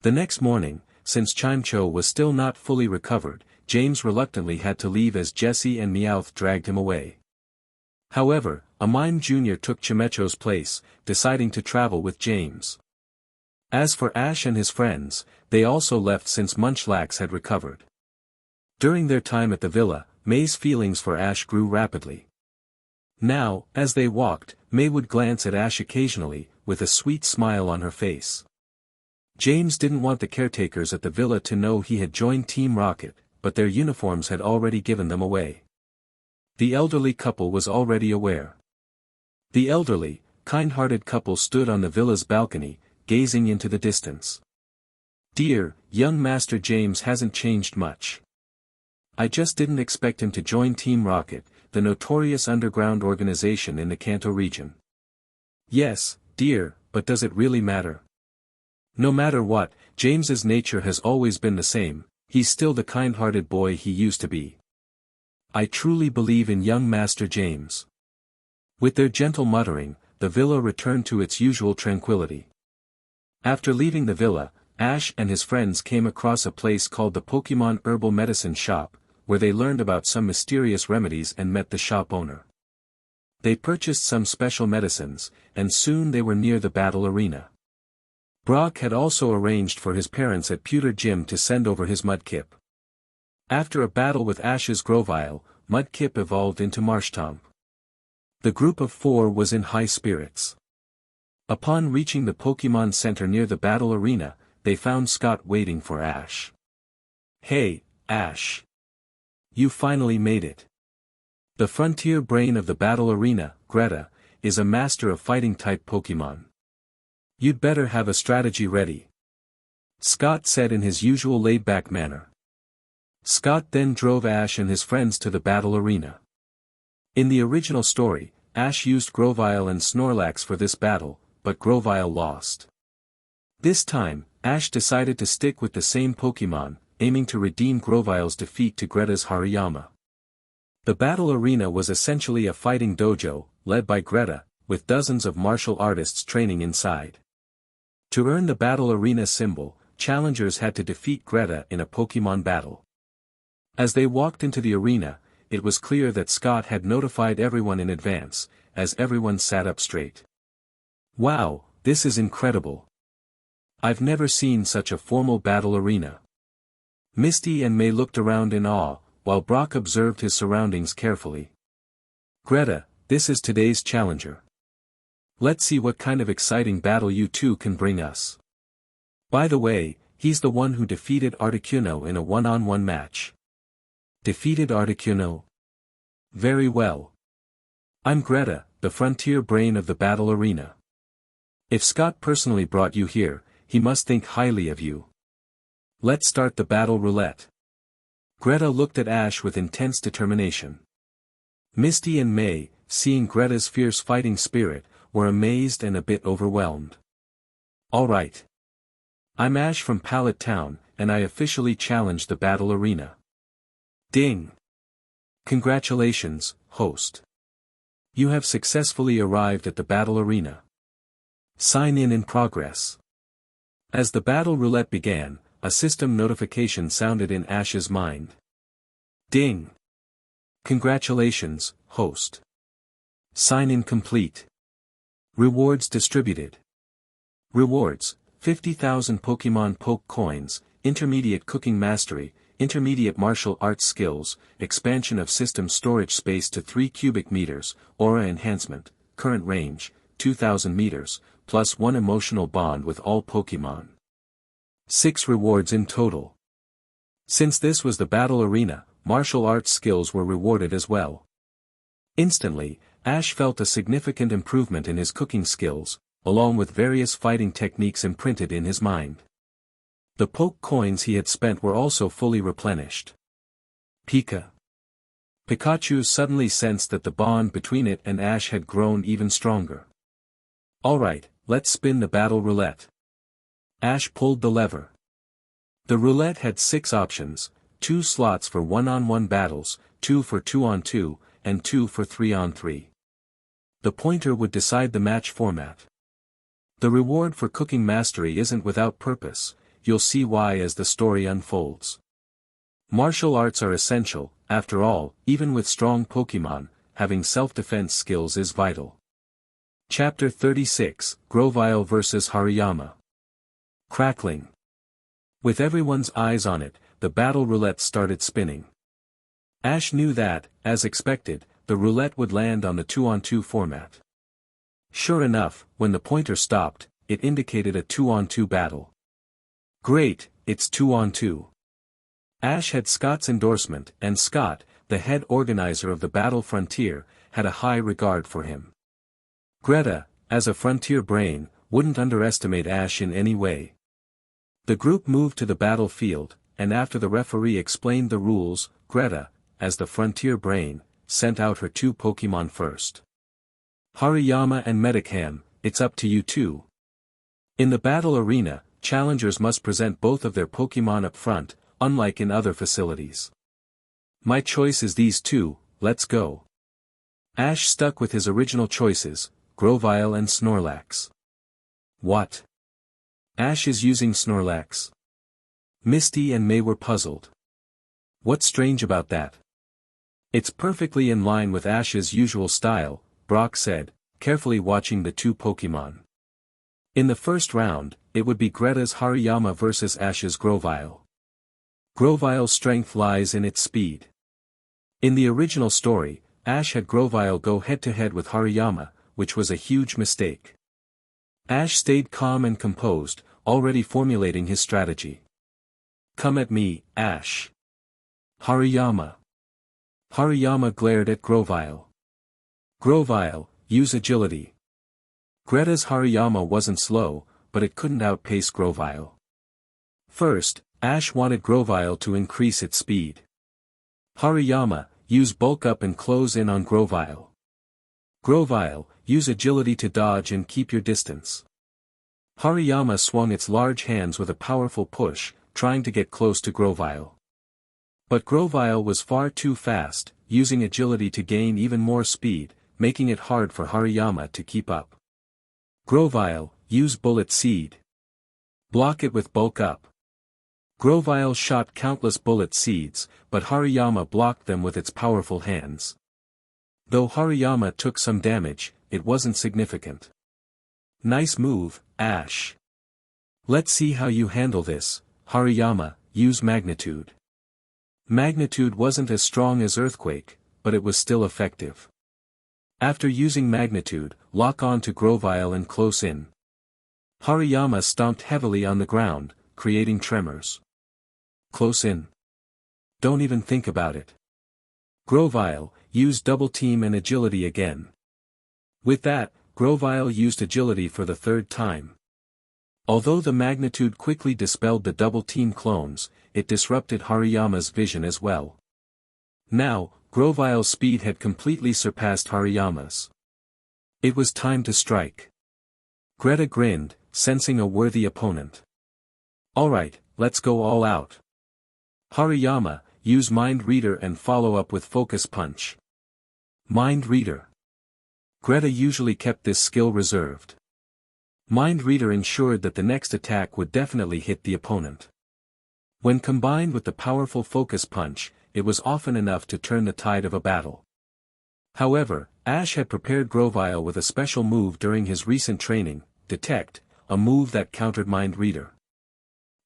The next morning, since Chimecho was still not fully recovered, James reluctantly had to leave as Jessie and Meowth dragged him away. However, a Mime Jr. took Chimecho's place, deciding to travel with James. As for Ash and his friends, they also left since Munchlax had recovered. During their time at the villa, May's feelings for Ash grew rapidly. Now, as they walked, May would glance at Ash occasionally, with a sweet smile on her face. James didn't want the caretakers at the villa to know he had joined Team Rocket, but their uniforms had already given them away. The elderly couple was already aware. The elderly, kind-hearted couple stood on the villa's balcony, gazing into the distance. "Dear, young Master James hasn't changed much. I just didn't expect him to join Team Rocket, the notorious underground organization in the Kanto region." "Yes, dear, but does it really matter? No matter what, James's nature has always been the same, he's still the kind-hearted boy he used to be. I truly believe in young Master James." With their gentle muttering, the villa returned to its usual tranquility. After leaving the villa, Ash and his friends came across a place called the Pokémon Herbal Medicine Shop, where they learned about some mysterious remedies and met the shop owner. They purchased some special medicines, and soon they were near the battle arena. Brock had also arranged for his parents at Pewter Gym to send over his Mudkip. After a battle with Ash's Grovyle, Mudkip evolved into Marshtomp. The group of four was in high spirits. Upon reaching the Pokémon Center near the battle arena, they found Scott waiting for Ash. "Hey, Ash. You finally made it. The frontier brain of the battle arena, Greta, is a master of fighting-type Pokémon. You'd better have a strategy ready, Scott said in his usual laid-back manner. Scott then drove Ash and his friends to the battle arena. In the original story, Ash used Grovyle and Snorlax for this battle, but Grovyle lost. This time, Ash decided to stick with the same Pokémon, aiming to redeem Grovyle's defeat to Greta's Hariyama. The battle arena was essentially a fighting dojo, led by Greta, with dozens of martial artists training inside. To earn the battle arena symbol, challengers had to defeat Greta in a Pokémon battle. As they walked into the arena, it was clear that Scott had notified everyone in advance, as everyone sat up straight. Wow, this is incredible. I've never seen such a formal battle arena. Misty and May looked around in awe, while Brock observed his surroundings carefully. Greta, this is today's challenger. Let's see what kind of exciting battle you two can bring us. By the way, he's the one who defeated Articuno in a one-on-one match. Defeated Articuno? Very well. I'm Greta, the frontier brain of the battle arena. If Scott personally brought you here, he must think highly of you. Let's start the battle roulette. Greta looked at Ash with intense determination. Misty and May, seeing Greta's fierce fighting spirit, were amazed and a bit overwhelmed. All right. I'm Ash from Pallet Town, and I officially challenge the battle arena. Ding! Congratulations, host. You have successfully arrived at the battle arena. Sign in progress. As the battle roulette began, a system notification sounded in Ash's mind. Ding! Congratulations, host. Sign in complete. Rewards distributed. Rewards: 50,000 Pokémon Poke Coins, Intermediate Cooking Mastery, Intermediate Martial Arts Skills, Expansion of System Storage Space to 3 cubic meters, Aura Enhancement, Current Range, 2,000 meters, plus 1 Emotional Bond with all Pokémon. 6 rewards in total. Since this was the battle arena, martial arts skills were rewarded as well. Instantly, Ash felt a significant improvement in his cooking skills, along with various fighting techniques imprinted in his mind. The poke coins he had spent were also fully replenished. Pikachu suddenly sensed that the bond between it and Ash had grown even stronger. Alright, let's spin the battle roulette. Ash pulled the lever. The roulette had 6 options, 2 slots for one-on-one battles, 2 for 2-on-2, and 2 for 3-on-3. The pointer would decide the match format. The reward for cooking mastery isn't without purpose, you'll see why as the story unfolds. Martial arts are essential, after all, even with strong Pokémon, having self-defense skills is vital. Chapter 36, Grovyle vs Hariyama. Crackling. With everyone's eyes on it, the battle roulette started spinning. Ash knew that, as expected, the roulette would land on the 2-on-2 format. Sure enough, when the pointer stopped, it indicated a 2-on-2 battle. Great, it's 2-on-2. Ash had Scott's endorsement, and Scott, the head organizer of the battle frontier, had a high regard for him. Greta, as a frontier brain, wouldn't underestimate Ash in any way. The group moved to the battlefield, and after the referee explained the rules, Greta, as the frontier brain, sent out her 2 Pokémon first. Hariyama and Medicam, it's up to you two. In the battle arena, challengers must present both of their Pokémon up front, unlike in other facilities. My choice is these 2, let's go. Ash stuck with his original choices, Grovyle and Snorlax. What? Ash is using Snorlax? Misty and May were puzzled. What's strange about that? It's perfectly in line with Ash's usual style, Brock said, carefully watching the 2 Pokémon. In the first round, it would be Greta's Hariyama versus Ash's Grovyle. Grovyle's strength lies in its speed. In the original story, Ash had Grovyle go head-to-head with Hariyama, which was a huge mistake. Ash stayed calm and composed, already formulating his strategy. Come at me, Ash. Hariyama. Hariyama glared at Grovyle. Grovyle, use agility. Greta's Hariyama wasn't slow, but it couldn't outpace Grovyle. First, Ash wanted Grovyle to increase its speed. Hariyama, use bulk up and close in on Grovyle. Grovyle, use agility to dodge and keep your distance. Hariyama swung its large hands with a powerful push, trying to get close to Grovyle. But Grovyle was far too fast, using agility to gain even more speed, making it hard for Hariyama to keep up. Grovyle, use bullet seed. Block it with bulk up. Grovyle shot countless bullet seeds, but Hariyama blocked them with its powerful hands. Though Hariyama took some damage, it wasn't significant. Nice move, Ash. Let's see how you handle this, Hariyama, use magnitude. Magnitude wasn't as strong as earthquake, but it was still effective. After using magnitude, lock on to Grovyle and close in. Hariyama stomped heavily on the ground, creating tremors. Close in. Don't even think about it. Grovyle, use double team and agility again. With that, Grovyle used agility for the third time. Although the magnitude quickly dispelled the double team clones, it disrupted Hariyama's vision as well. Now, Grovyle's speed had completely surpassed Hariyama's. It was time to strike. Greta grinned, sensing a worthy opponent. Alright, let's go all out. Hariyama, use Mind Reader and follow up with Focus Punch. Mind Reader. Greta usually kept this skill reserved. Mind Reader ensured that the next attack would definitely hit the opponent. When combined with the powerful Focus Punch, it was often enough to turn the tide of a battle. However, Ash had prepared Grovyle with a special move during his recent training, Detect, a move that countered Mind Reader.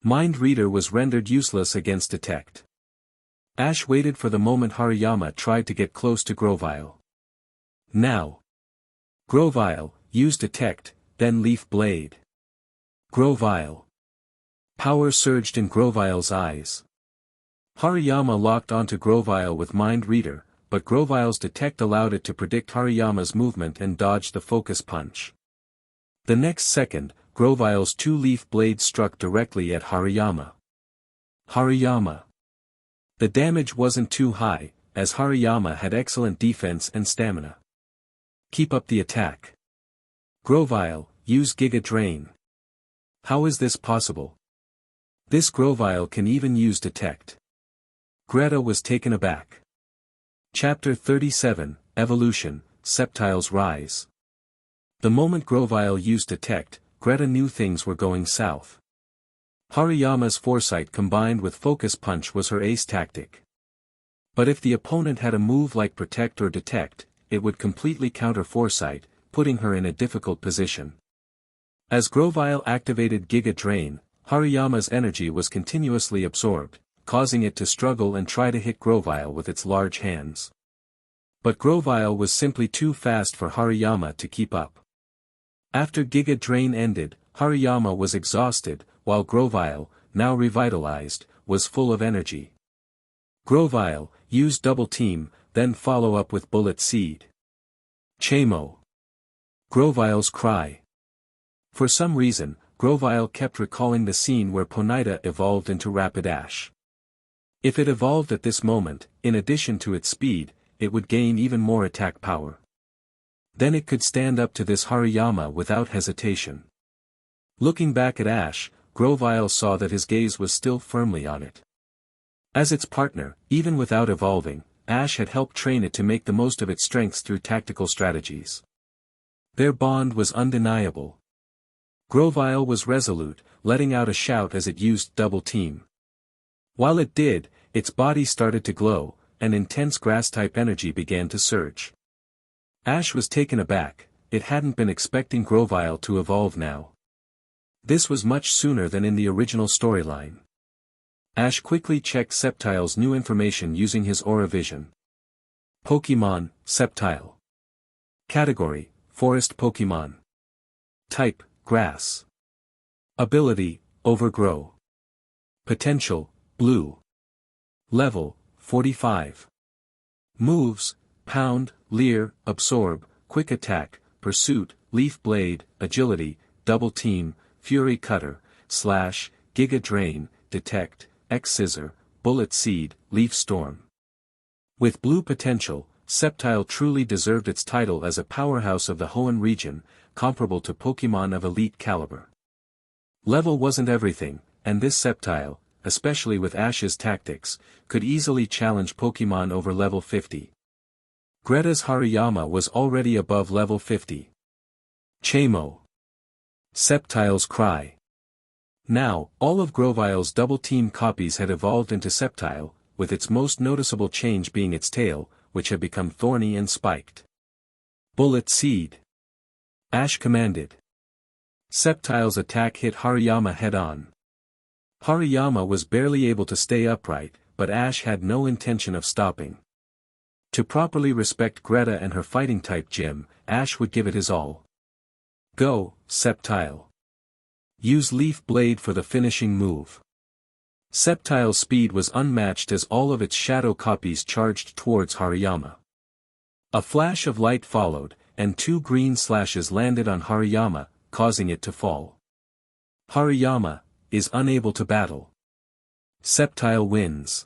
Mind Reader was rendered useless against Detect. Ash waited for the moment Hariyama tried to get close to Grovyle. Now. Grovyle, use Detect, then Leaf Blade. Grovyle. Power surged in Grovyle's eyes. Hariyama locked onto Grovyle with Mind Reader, but Grovyle's Detect allowed it to predict Hariyama's movement and dodge the Focus Punch. The next second, Grovyle's two leaf blades struck directly at Hariyama. Hariyama. The damage wasn't too high, as Hariyama had excellent defense and stamina. Keep up the attack. Grovyle, use Giga Drain. How is this possible? This Grovyle can even use Detect. Greta was taken aback. Chapter 37, Evolution, Sceptile's Rise. The moment Grovyle used Detect, Greta knew things were going south. Hariyama's foresight combined with Focus Punch was her ace tactic. But if the opponent had a move like Protect or Detect, it would completely counter foresight, putting her in a difficult position. As Grovyle activated Giga Drain, Hariyama's energy was continuously absorbed, causing it to struggle and try to hit Grovyle with its large hands. But Grovyle was simply too fast for Hariyama to keep up. After Giga Drain ended, Hariyama was exhausted, while Grovyle, now revitalized, was full of energy. Grovyle, use Double Team, then follow up with Bullet Seed. Chamo. Grovyle's cry. For some reason, Grovyle kept recalling the scene where Ponyta evolved into Rapidash. If it evolved at this moment, in addition to its speed, it would gain even more attack power. Then it could stand up to this Hariyama without hesitation. Looking back at Ash, Grovyle saw that his gaze was still firmly on it. As its partner, even without evolving, Ash had helped train it to make the most of its strengths through tactical strategies. Their bond was undeniable. Grovyle was resolute, letting out a shout as it used Double Team. While it did, its body started to glow, and intense grass-type energy began to surge. Ash was taken aback, it hadn't been expecting Grovyle to evolve now. This was much sooner than in the original storyline. Ash quickly checked Sceptile's new information using his Aura Vision. Pokémon, Sceptile. Category, Forest Pokémon. Type, Grass. Ability, Overgrow. Potential, Blue. Level, 45. Moves: Pound, Leer, Absorb, Quick Attack, Pursuit, Leaf Blade, Agility, Double Team, Fury Cutter, Slash, Giga Drain, Detect, X-Scissor, Bullet Seed, Leaf Storm. With blue potential, Sceptile truly deserved its title as a powerhouse of the Hoenn region, comparable to Pokémon of elite caliber. Level wasn't everything, and this Sceptile, especially with Ash's tactics, could easily challenge Pokémon over level 50. Greta's Hariyama was already above level 50. Chamo. Sceptile's Cry. Now, all of Grovile's double-team copies had evolved into Sceptile, with its most noticeable change being its tail, which had become thorny and spiked. Bullet Seed. Ash commanded. Sceptile's attack hit Hariyama head-on. Hariyama was barely able to stay upright, but Ash had no intention of stopping. To properly respect Greta and her fighting-type gym, Ash would give it his all. Go, Sceptile. Use Leaf Blade for the finishing move. Sceptile's speed was unmatched as all of its shadow copies charged towards Hariyama. A flash of light followed, and 2 green slashes landed on Hariyama, causing it to fall. Hariyama is unable to battle. Sceptile wins.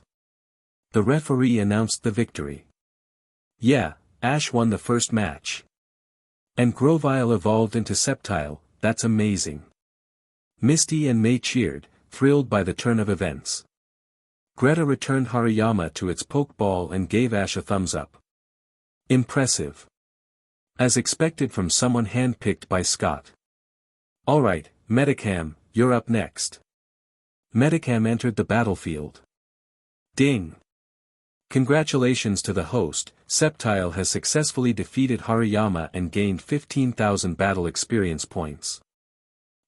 The referee announced the victory. Yeah, Ash won the first match. And Grovile evolved into Sceptile, that's amazing. Misty and May cheered, thrilled by the turn of events. Greta returned Hariyama to its Pokeball and gave Ash a thumbs up. Impressive. As expected from someone handpicked by Scott. Alright, Medicam, you're up next. Medicam entered the battlefield. Ding! Congratulations to the host, Sceptile has successfully defeated Hariyama and gained 15,000 battle experience points.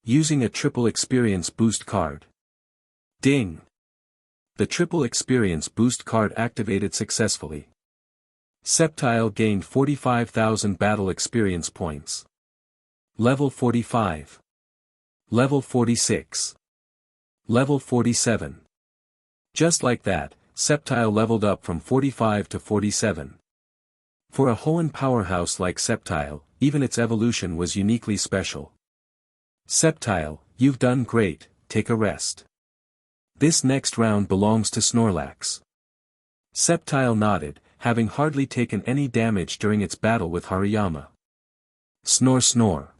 Using a triple experience boost card. Ding! The triple experience boost card activated successfully. Sceptile gained 45,000 battle experience points. Level 45. Level 46. Level 47. Just like that, Sceptile leveled up from 45 to 47. For a Hoenn powerhouse like Sceptile, even its evolution was uniquely special. Sceptile, you've done great, take a rest. This next round belongs to Snorlax. Sceptile nodded, having hardly taken any damage during its battle with Hariyama. Snore snore.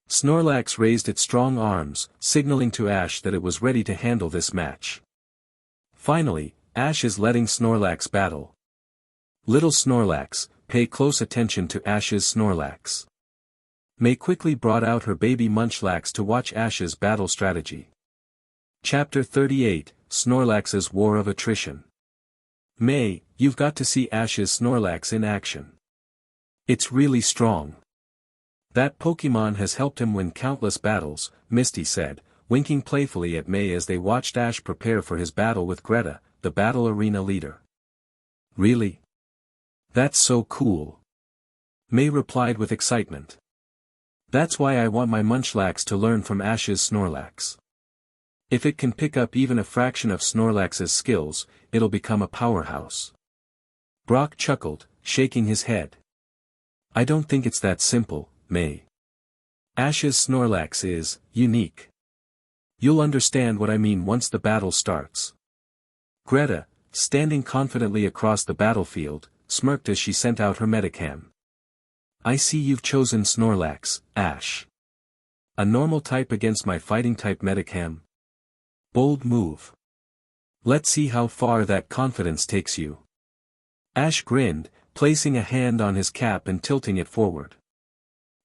Snorlax raised its strong arms, signaling to Ash that it was ready to handle this match. Finally, Ash is letting Snorlax battle. Little Snorlax, pay close attention to Ash's Snorlax. May quickly brought out her baby Munchlax to watch Ash's battle strategy. Chapter 38, Snorlax's War of Attrition. May, you've got to see Ash's Snorlax in action. It's really strong. That Pokémon has helped him win countless battles, Misty said, winking playfully at May as they watched Ash prepare for his battle with Greta, the battle arena leader. Really? That's so cool. May replied with excitement. That's why I want my Munchlax to learn from Ash's Snorlax. If it can pick up even a fraction of Snorlax's skills, it'll become a powerhouse. Brock chuckled, shaking his head. I don't think it's that simple, May. Ash's Snorlax is unique. You'll understand what I mean once the battle starts. Greta, standing confidently across the battlefield, smirked as she sent out her Medicam. I see you've chosen Snorlax, Ash. A normal type against my fighting type Medicam. Bold move. Let's see how far that confidence takes you. Ash grinned, placing a hand on his cap and tilting it forward.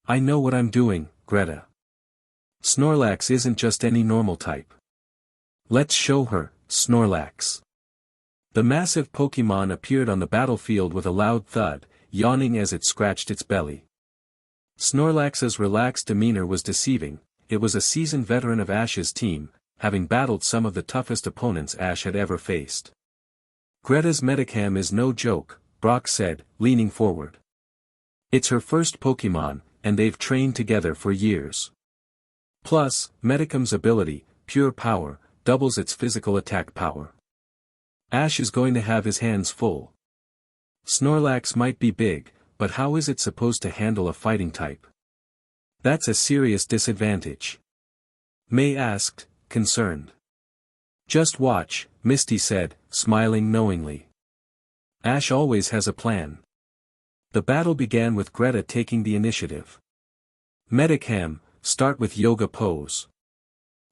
I know what I'm doing, Greta. Snorlax isn't just any normal type. Let's show her, Snorlax. The massive Pokémon appeared on the battlefield with a loud thud, yawning as it scratched its belly. Snorlax's relaxed demeanor was deceiving. It was a seasoned veteran of Ash's team, having battled some of the toughest opponents Ash had ever faced. Greta's Medicam is no joke, Brock said, leaning forward. It's her first Pokémon, and they've trained together for years. Plus, Medicam's ability, Pure Power, doubles its physical attack power. Ash is going to have his hands full. Snorlax might be big, but how is it supposed to handle a fighting type? That's a serious disadvantage. May asked, concerned. Just watch, Misty said, smiling knowingly. Ash always has a plan. The battle began with Greta taking the initiative. Medicam, start with yoga pose.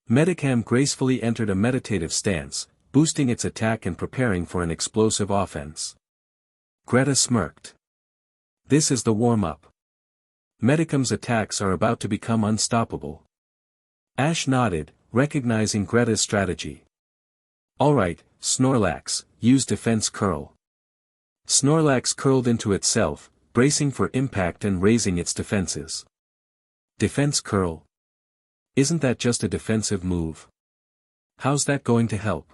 Medicam gracefully entered a meditative stance, boosting its attack and preparing for an explosive offense. Greta smirked. This is the warm-up. Medicam's attacks are about to become unstoppable. Ash nodded, recognizing Greta's strategy. Alright, Snorlax, use defense curl. Snorlax curled into itself, bracing for impact and raising its defenses. Defense curl? Isn't that just a defensive move? How's that going to help?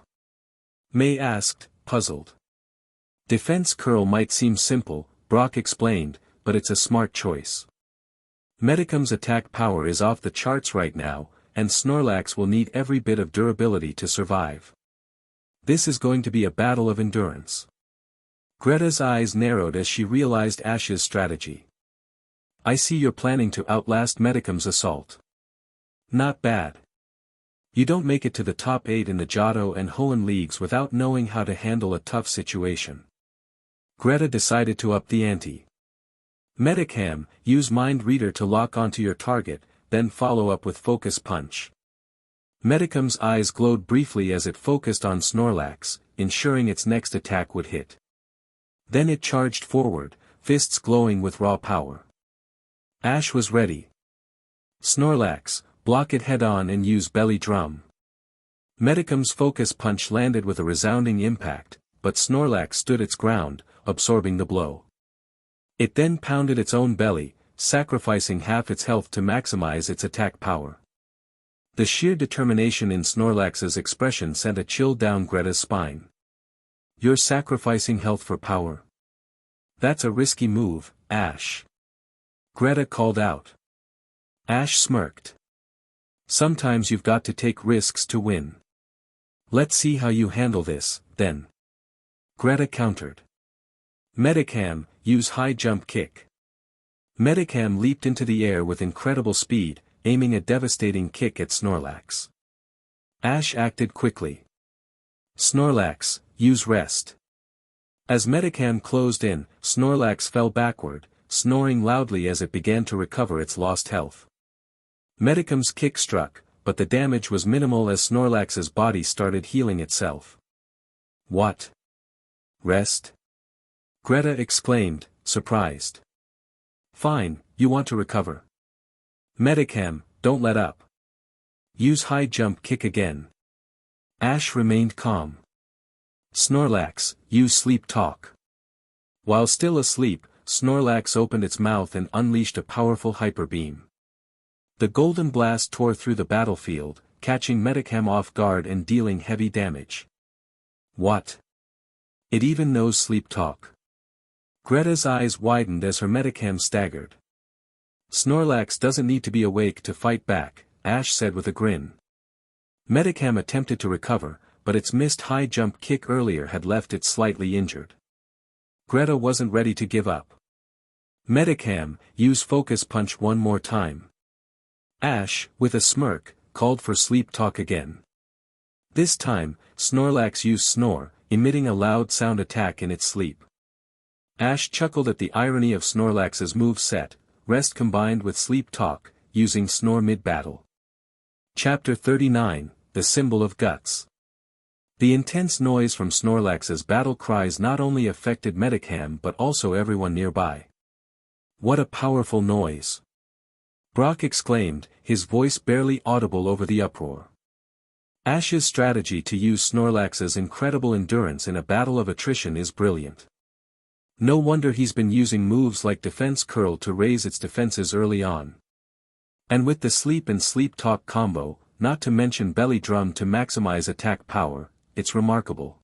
May asked, puzzled. Defense curl might seem simple, Brock explained, but it's a smart choice. Medicam's attack power is off the charts right now, and Snorlax will need every bit of durability to survive. This is going to be a battle of endurance. Greta's eyes narrowed as she realized Ash's strategy. I see you're planning to outlast Medicam's assault. Not bad. You don't make it to the top 8 in the Johto and Hoenn leagues without knowing how to handle a tough situation. Greta decided to up the ante. Medicam, use Mind Reader to lock onto your target, then follow up with Focus Punch. Medicam's eyes glowed briefly as it focused on Snorlax, ensuring its next attack would hit. Then it charged forward, fists glowing with raw power. Ash was ready. Snorlax, block it head-on and use Belly Drum. Medicam's Focus Punch landed with a resounding impact, but Snorlax stood its ground, absorbing the blow. It then pounded its own belly, sacrificing half its health to maximize its attack power. The sheer determination in Snorlax's expression sent a chill down Greta's spine. You're sacrificing health for power. That's a risky move, Ash. Greta called out. Ash smirked. Sometimes you've got to take risks to win. Let's see how you handle this, then. Greta countered. Medicam, use high jump kick. Medicam leaped into the air with incredible speed, aiming a devastating kick at Snorlax. Ash acted quickly. Snorlax, use rest. As Medicam closed in, Snorlax fell backward, snoring loudly as it began to recover its lost health. Medicam's kick struck, but the damage was minimal as Snorlax's body started healing itself. What? Rest? Greta exclaimed, surprised. Fine, you want to recover. Medicam, don't let up. Use high jump kick again. Ash remained calm. Snorlax, use sleep talk. While still asleep, Snorlax opened its mouth and unleashed a powerful hyper beam. The golden blast tore through the battlefield, catching Medicam off guard and dealing heavy damage. What? It even knows sleep talk. Greta's eyes widened as her Medicam staggered. Snorlax doesn't need to be awake to fight back, Ash said with a grin. Medicam attempted to recover, but its missed high jump kick earlier had left it slightly injured. Greta wasn't ready to give up. Medicam, use Focus Punch one more time. Ash, with a smirk, called for sleep talk again. This time, Snorlax used Snore, emitting a loud sound attack in its sleep. Ash chuckled at the irony of Snorlax's move set, rest combined with sleep talk, using Snore mid-battle. Chapter 39, The Symbol of Guts. The intense noise from Snorlax's battle cries not only affected Medicam but also everyone nearby. What a powerful noise! Brock exclaimed, his voice barely audible over the uproar. Ash's strategy to use Snorlax's incredible endurance in a battle of attrition is brilliant. No wonder he's been using moves like Defense Curl to raise its defenses early on. And with the Sleep and Sleep Talk combo, not to mention Belly Drum to maximize attack power, it's remarkable.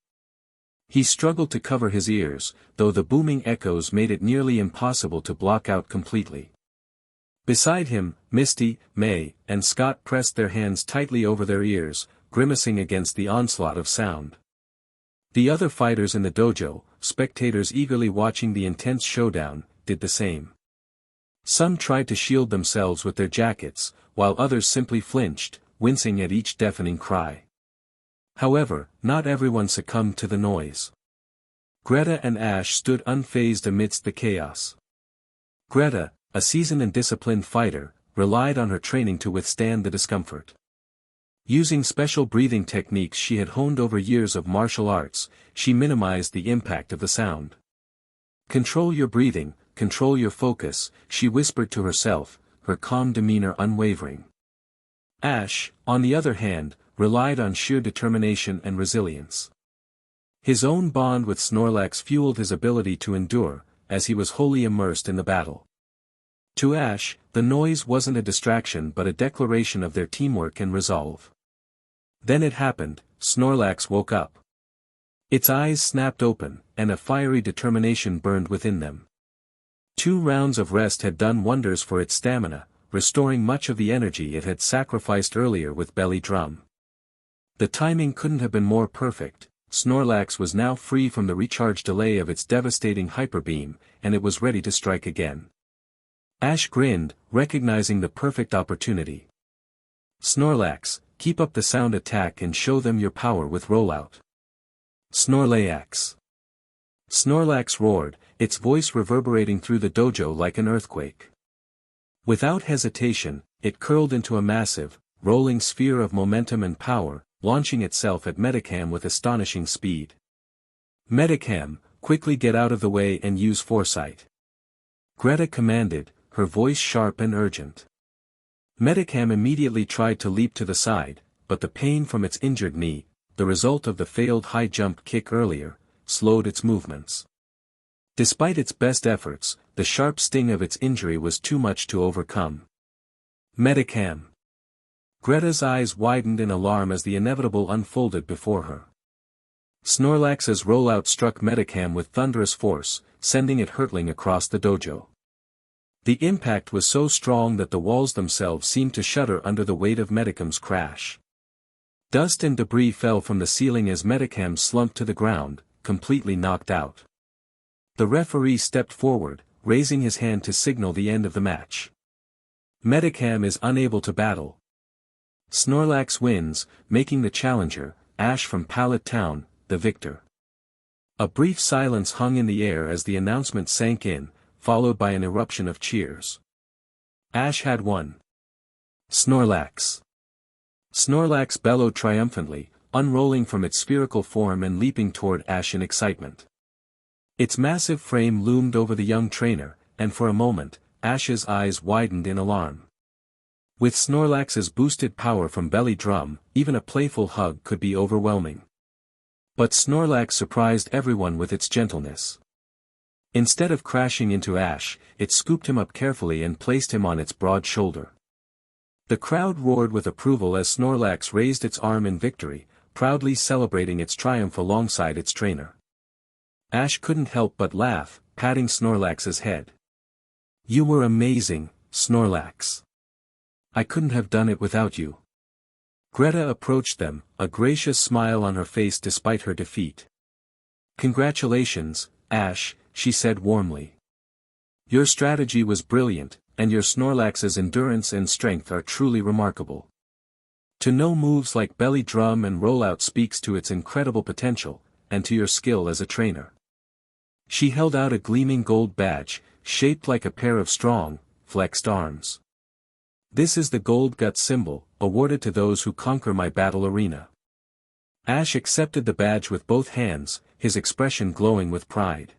He struggled to cover his ears, though the booming echoes made it nearly impossible to block out completely. Beside him, Misty, May, and Scott pressed their hands tightly over their ears, grimacing against the onslaught of sound. The other fighters in the dojo, spectators eagerly watching the intense showdown, did the same. Some tried to shield themselves with their jackets, while others simply flinched, wincing at each deafening cry. However, not everyone succumbed to the noise. Greta and Ash stood unfazed amidst the chaos. Greta, a seasoned and disciplined fighter, relied on her training to withstand the discomfort. Using special breathing techniques she had honed over years of martial arts, she minimized the impact of the sound. "Control your breathing, control your focus," she whispered to herself, her calm demeanor unwavering. Ash, on the other hand, relied on sheer determination and resilience. His own bond with Snorlax fueled his ability to endure, as he was wholly immersed in the battle. To Ash, the noise wasn't a distraction but a declaration of their teamwork and resolve. Then it happened, Snorlax woke up. Its eyes snapped open, and a fiery determination burned within them. 2 rounds of rest had done wonders for its stamina, restoring much of the energy it had sacrificed earlier with Belly Drum. The timing couldn't have been more perfect. Snorlax was now free from the recharge delay of its devastating Hyper Beam, and it was ready to strike again. Ash grinned, recognizing the perfect opportunity. "Snorlax, keep up the sound attack and show them your power with rollout." "Snorlax." Snorlax roared, its voice reverberating through the dojo like an earthquake. Without hesitation, it curled into a massive, rolling sphere of momentum and power, launching itself at Metacam with astonishing speed. "Metacam, quickly get out of the way and use foresight," Greta commanded, her voice sharp and urgent. Metacam immediately tried to leap to the side, but the pain from its injured knee, the result of the failed high jump kick earlier, slowed its movements. Despite its best efforts, the sharp sting of its injury was too much to overcome. "Metacam." Greta's eyes widened in alarm as the inevitable unfolded before her. Snorlax's rollout struck Metacam with thunderous force, sending it hurtling across the dojo. The impact was so strong that the walls themselves seemed to shudder under the weight of Metacam's crash. Dust and debris fell from the ceiling as Metacam slumped to the ground, completely knocked out. The referee stepped forward, raising his hand to signal the end of the match. "Metacam is unable to battle. Snorlax wins, making the challenger, Ash from Pallet Town, the victor." A brief silence hung in the air as the announcement sank in, followed by an eruption of cheers. Ash had won. "Snorlax." Snorlax bellowed triumphantly, unrolling from its spherical form and leaping toward Ash in excitement. Its massive frame loomed over the young trainer, and for a moment, Ash's eyes widened in alarm. With Snorlax's boosted power from Belly Drum, even a playful hug could be overwhelming. But Snorlax surprised everyone with its gentleness. Instead of crashing into Ash, it scooped him up carefully and placed him on its broad shoulder. The crowd roared with approval as Snorlax raised its arm in victory, proudly celebrating its triumph alongside its trainer. Ash couldn't help but laugh, patting Snorlax's head. "You were amazing, Snorlax. I couldn't have done it without you." Greta approached them, a gracious smile on her face despite her defeat. "Congratulations, Ash," she said warmly. "Your strategy was brilliant, and your Snorlax's endurance and strength are truly remarkable. To know moves like Belly Drum and Rollout speaks to its incredible potential, and to your skill as a trainer." She held out a gleaming gold badge, shaped like a pair of strong, flexed arms. "This is the Gold Gut symbol, awarded to those who conquer my battle arena." Ash accepted the badge with both hands, his expression glowing with pride.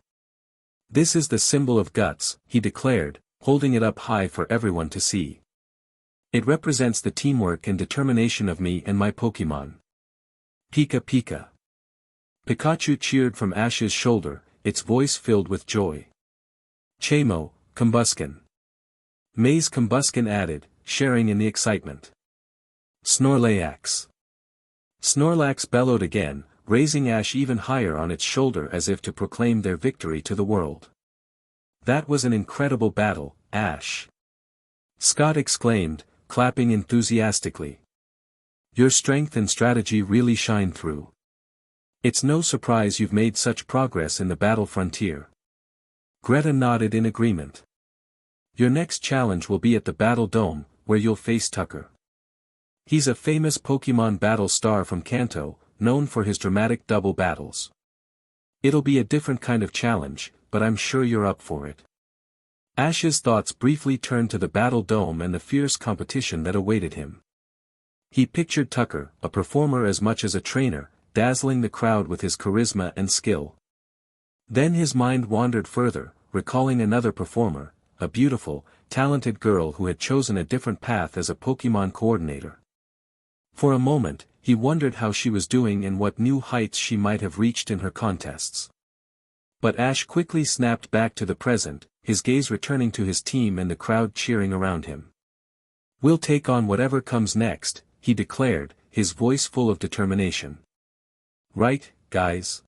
"This is the symbol of guts," he declared, holding it up high for everyone to see. "It represents the teamwork and determination of me and my Pokémon. Pika Pika." Pikachu cheered from Ash's shoulder, its voice filled with joy. "Chamo, Combusken." Maze Combusken added, sharing in the excitement. "Snorlax." Snorlax bellowed again, raising Ash even higher on its shoulder as if to proclaim their victory to the world. "That was an incredible battle, Ash," Scott exclaimed, clapping enthusiastically. "Your strength and strategy really shine through." It's no surprise you've made such progress in the battle frontier. Greta nodded in agreement. Your next challenge will be at the Battle Dome, where you'll face Tucker. He's a famous Pokémon battle star from Kanto, known for his dramatic double battles. It'll be a different kind of challenge, but I'm sure you're up for it. Ash's thoughts briefly turned to the Battle Dome and the fierce competition that awaited him. He pictured Tucker, a performer as much as a trainer, dazzling the crowd with his charisma and skill. Then his mind wandered further, recalling another performer, a beautiful, talented girl who had chosen a different path as a Pokémon coordinator. For a moment, he wondered how she was doing and what new heights she might have reached in her contests. But Ash quickly snapped back to the present, his gaze returning to his team and the crowd cheering around him. We'll take on whatever comes next, he declared, his voice full of determination. Right, guys?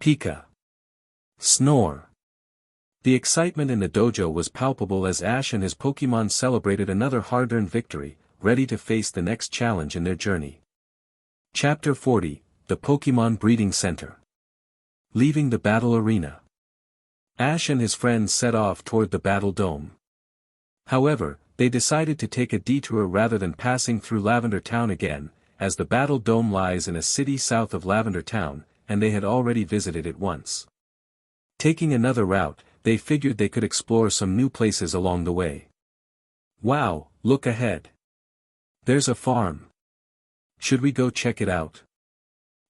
Pika. Snore. The excitement in the dojo was palpable as Ash and his Pokémon celebrated another hard-earned victory, ready to face the next challenge in their journey. Chapter 40, The Pokémon Breeding Center. Leaving the battle arena. Ash and his friends set off toward the Battle Dome. However, they decided to take a detour rather than passing through Lavender Town again, as the Battle Dome lies in a city south of Lavender Town, and they had already visited it once. Taking another route, they figured they could explore some new places along the way. Wow, look ahead. There's a farm. Should we go check it out?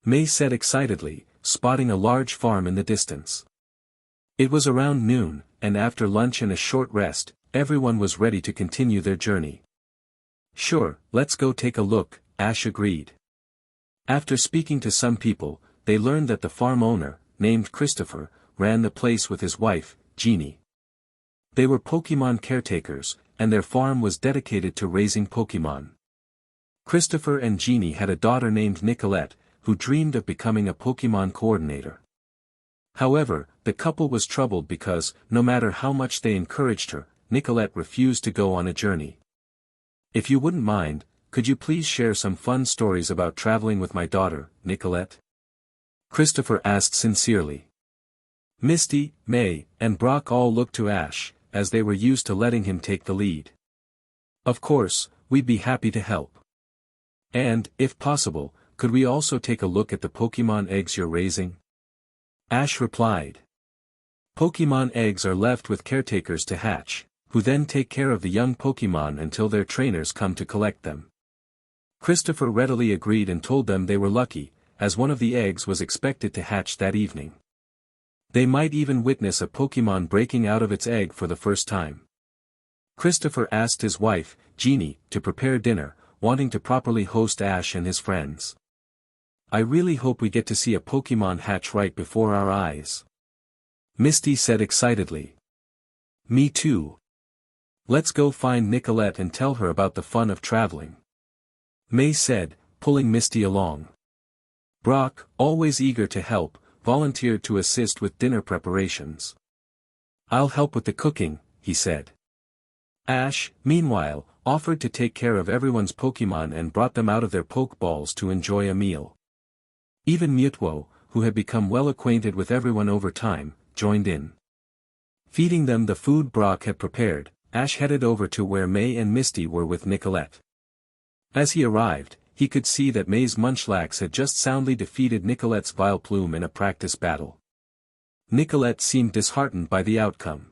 May said excitedly, spotting a large farm in the distance. It was around noon, and after lunch and a short rest, everyone was ready to continue their journey. Sure, let's go take a look, Ash agreed. After speaking to some people, they learned that the farm owner, named Christopher, ran the place with his wife, Jeannie. They were Pokémon caretakers, and their farm was dedicated to raising Pokémon. Christopher and Jeannie had a daughter named Nicolette, who dreamed of becoming a Pokémon coordinator. However, the couple was troubled because, no matter how much they encouraged her, Nicolette refused to go on a journey. If you wouldn't mind, could you please share some fun stories about traveling with my daughter, Nicolette? Christopher asked sincerely. Misty, May, and Brock all looked to Ash, as they were used to letting him take the lead. Of course, we'd be happy to help. And, if possible, could we also take a look at the Pokémon eggs you're raising? Ash replied. Pokémon eggs are left with caretakers to hatch, who then take care of the young Pokémon until their trainers come to collect them. Christopher readily agreed and told them they were lucky, as one of the eggs was expected to hatch that evening. They might even witness a Pokémon breaking out of its egg for the first time. Christopher asked his wife, Jeannie, to prepare dinner, wanting to properly host Ash and his friends. I really hope we get to see a Pokémon hatch right before our eyes. Misty said excitedly. Me too. Let's go find Nicolette and tell her about the fun of traveling. May said, pulling Misty along. Brock, always eager to help, volunteered to assist with dinner preparations. I'll help with the cooking, he said. Ash, meanwhile, offered to take care of everyone's Pokémon and brought them out of their Pokeballs to enjoy a meal. Even Mutwo, who had become well acquainted with everyone over time, joined in. Feeding them the food Brock had prepared, Ash headed over to where May and Misty were with Nicolette. As he arrived, he could see that May's Munchlax had just soundly defeated Nicolette's Vileplume in a practice battle. Nicolette seemed disheartened by the outcome.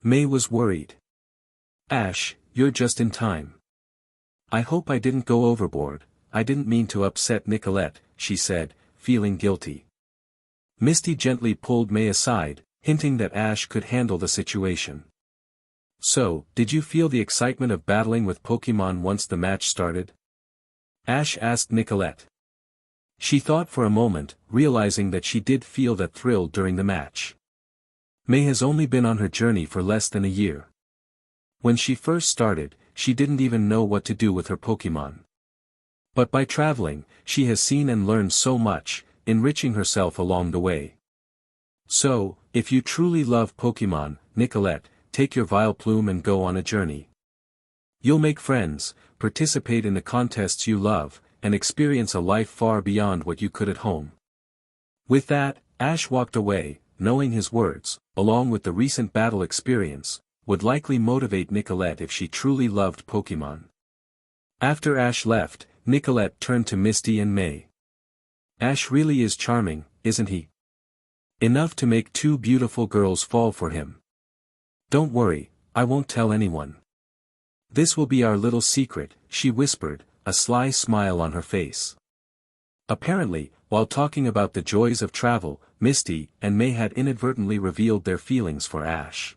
May was worried. Ash, you're just in time. I hope I didn't go overboard, I didn't mean to upset Nicolette, she said, feeling guilty. Misty gently pulled May aside, hinting that Ash could handle the situation. So, did you feel the excitement of battling with Pokémon once the match started? Ash asked Nicolette. She thought for a moment, realizing that she did feel that thrill during the match. May has only been on her journey for less than a year. When she first started, she didn't even know what to do with her Pokémon. But by traveling, she has seen and learned so much, enriching herself along the way. So, if you truly love Pokémon, Nicolette, take your Vileplume and go on a journey. You'll make friends, participate in the contests you love, and experience a life far beyond what you could at home. With that, Ash walked away, knowing his words, along with the recent battle experience, would likely motivate Nicolette if she truly loved Pokémon. After Ash left, Nicolette turned to Misty and May. Ash really is charming, isn't he? Enough to make two beautiful girls fall for him. Don't worry, I won't tell anyone. This will be our little secret, she whispered, a sly smile on her face. Apparently, while talking about the joys of travel, Misty and May had inadvertently revealed their feelings for Ash.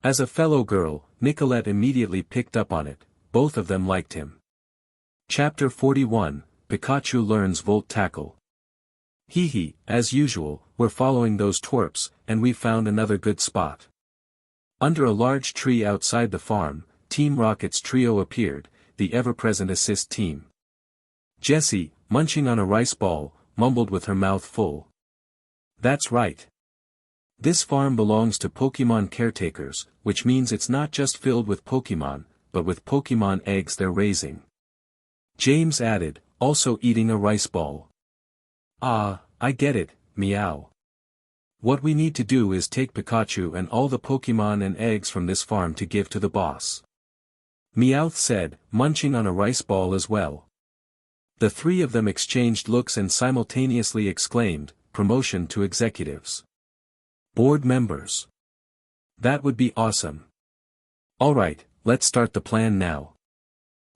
As a fellow girl, Nicolette immediately picked up on it, both of them liked him. Chapter 41, Pikachu learns Volt Tackle. Hee hee, as usual, we're following those twerps, and we've found another good spot. Under a large tree outside the farm, Team Rocket's trio appeared, the ever-present assist team. Jessie, munching on a rice ball, mumbled with her mouth full. That's right. This farm belongs to Pokémon caretakers, which means it's not just filled with Pokémon, but with Pokémon eggs they're raising. James added, also eating a rice ball. Ah, I get it, meow. What we need to do is take Pikachu and all the Pokémon and eggs from this farm to give to the boss. Meowth said, munching on a rice ball as well. The three of them exchanged looks and simultaneously exclaimed, promotion to executives. Board members. That would be awesome. Alright, let's start the plan now.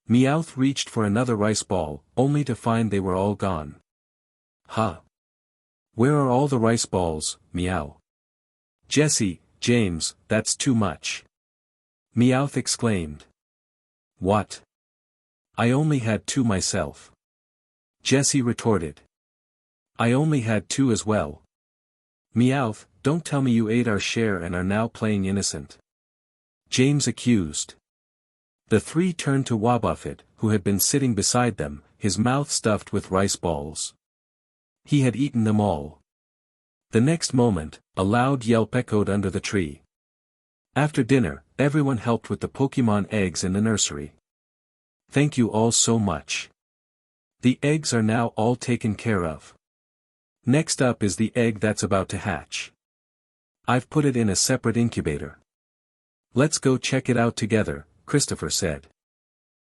Meowth reached for another rice ball, only to find they were all gone. Huh. Where are all the rice balls, meow? Jessie, James, that's too much. Meowth exclaimed. What? I only had 2 myself. Jessie retorted. I only had 2 as well. Meowth, don't tell me you ate our share and are now playing innocent. James accused. The three turned to Wobbuffet, who had been sitting beside them, his mouth stuffed with rice balls. He had eaten them all. The next moment, a loud yelp echoed under the tree. After dinner, everyone helped with the Pokémon eggs in the nursery. Thank you all so much. The eggs are now all taken care of. Next up is the egg that's about to hatch. I've put it in a separate incubator. Let's go check it out together, Christopher said.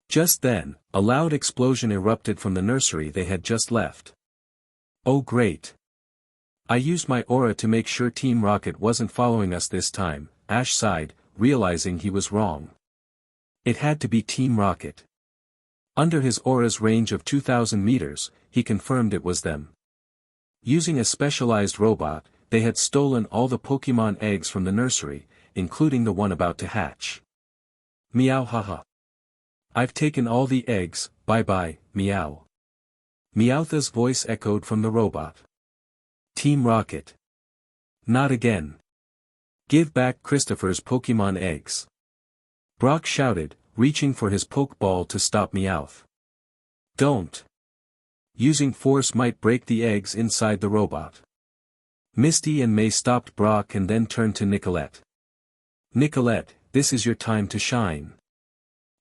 Just then, a loud explosion erupted from the nursery they had just left. Oh great. I used my aura to make sure Team Rocket wasn't following us this time, Ash sighed, realizing he was wrong. It had to be Team Rocket. Under his aura's range of 2,000 meters, he confirmed it was them. Using a specialized robot, they had stolen all the Pokémon eggs from the nursery, including the one about to hatch. Meow haha. I've taken all the eggs, bye-bye, meow. Meowth's voice echoed from the robot. Team Rocket. Not again. Give back Christopher's Pokémon eggs. Brock shouted, reaching for his Pokeball to stop Meowth. Don't. Using force might break the eggs inside the robot. Misty and May stopped Brock and then turned to Nicolette. Nicolette, this is your time to shine.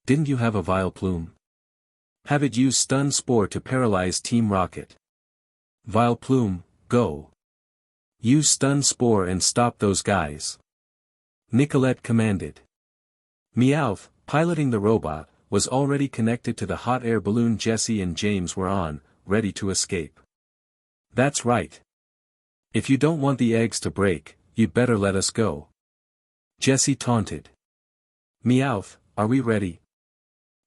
Didn't you have a Vileplume? Have it use Stun Spore to paralyze Team Rocket. Vileplume, go. Use Stun Spore and stop those guys. Nicolette commanded. Meowth, piloting the robot, was already connected to the hot air balloon Jessie and James were on, ready to escape. That's right. If you don't want the eggs to break, you'd better let us go. Jessie taunted. Meowth, are we ready?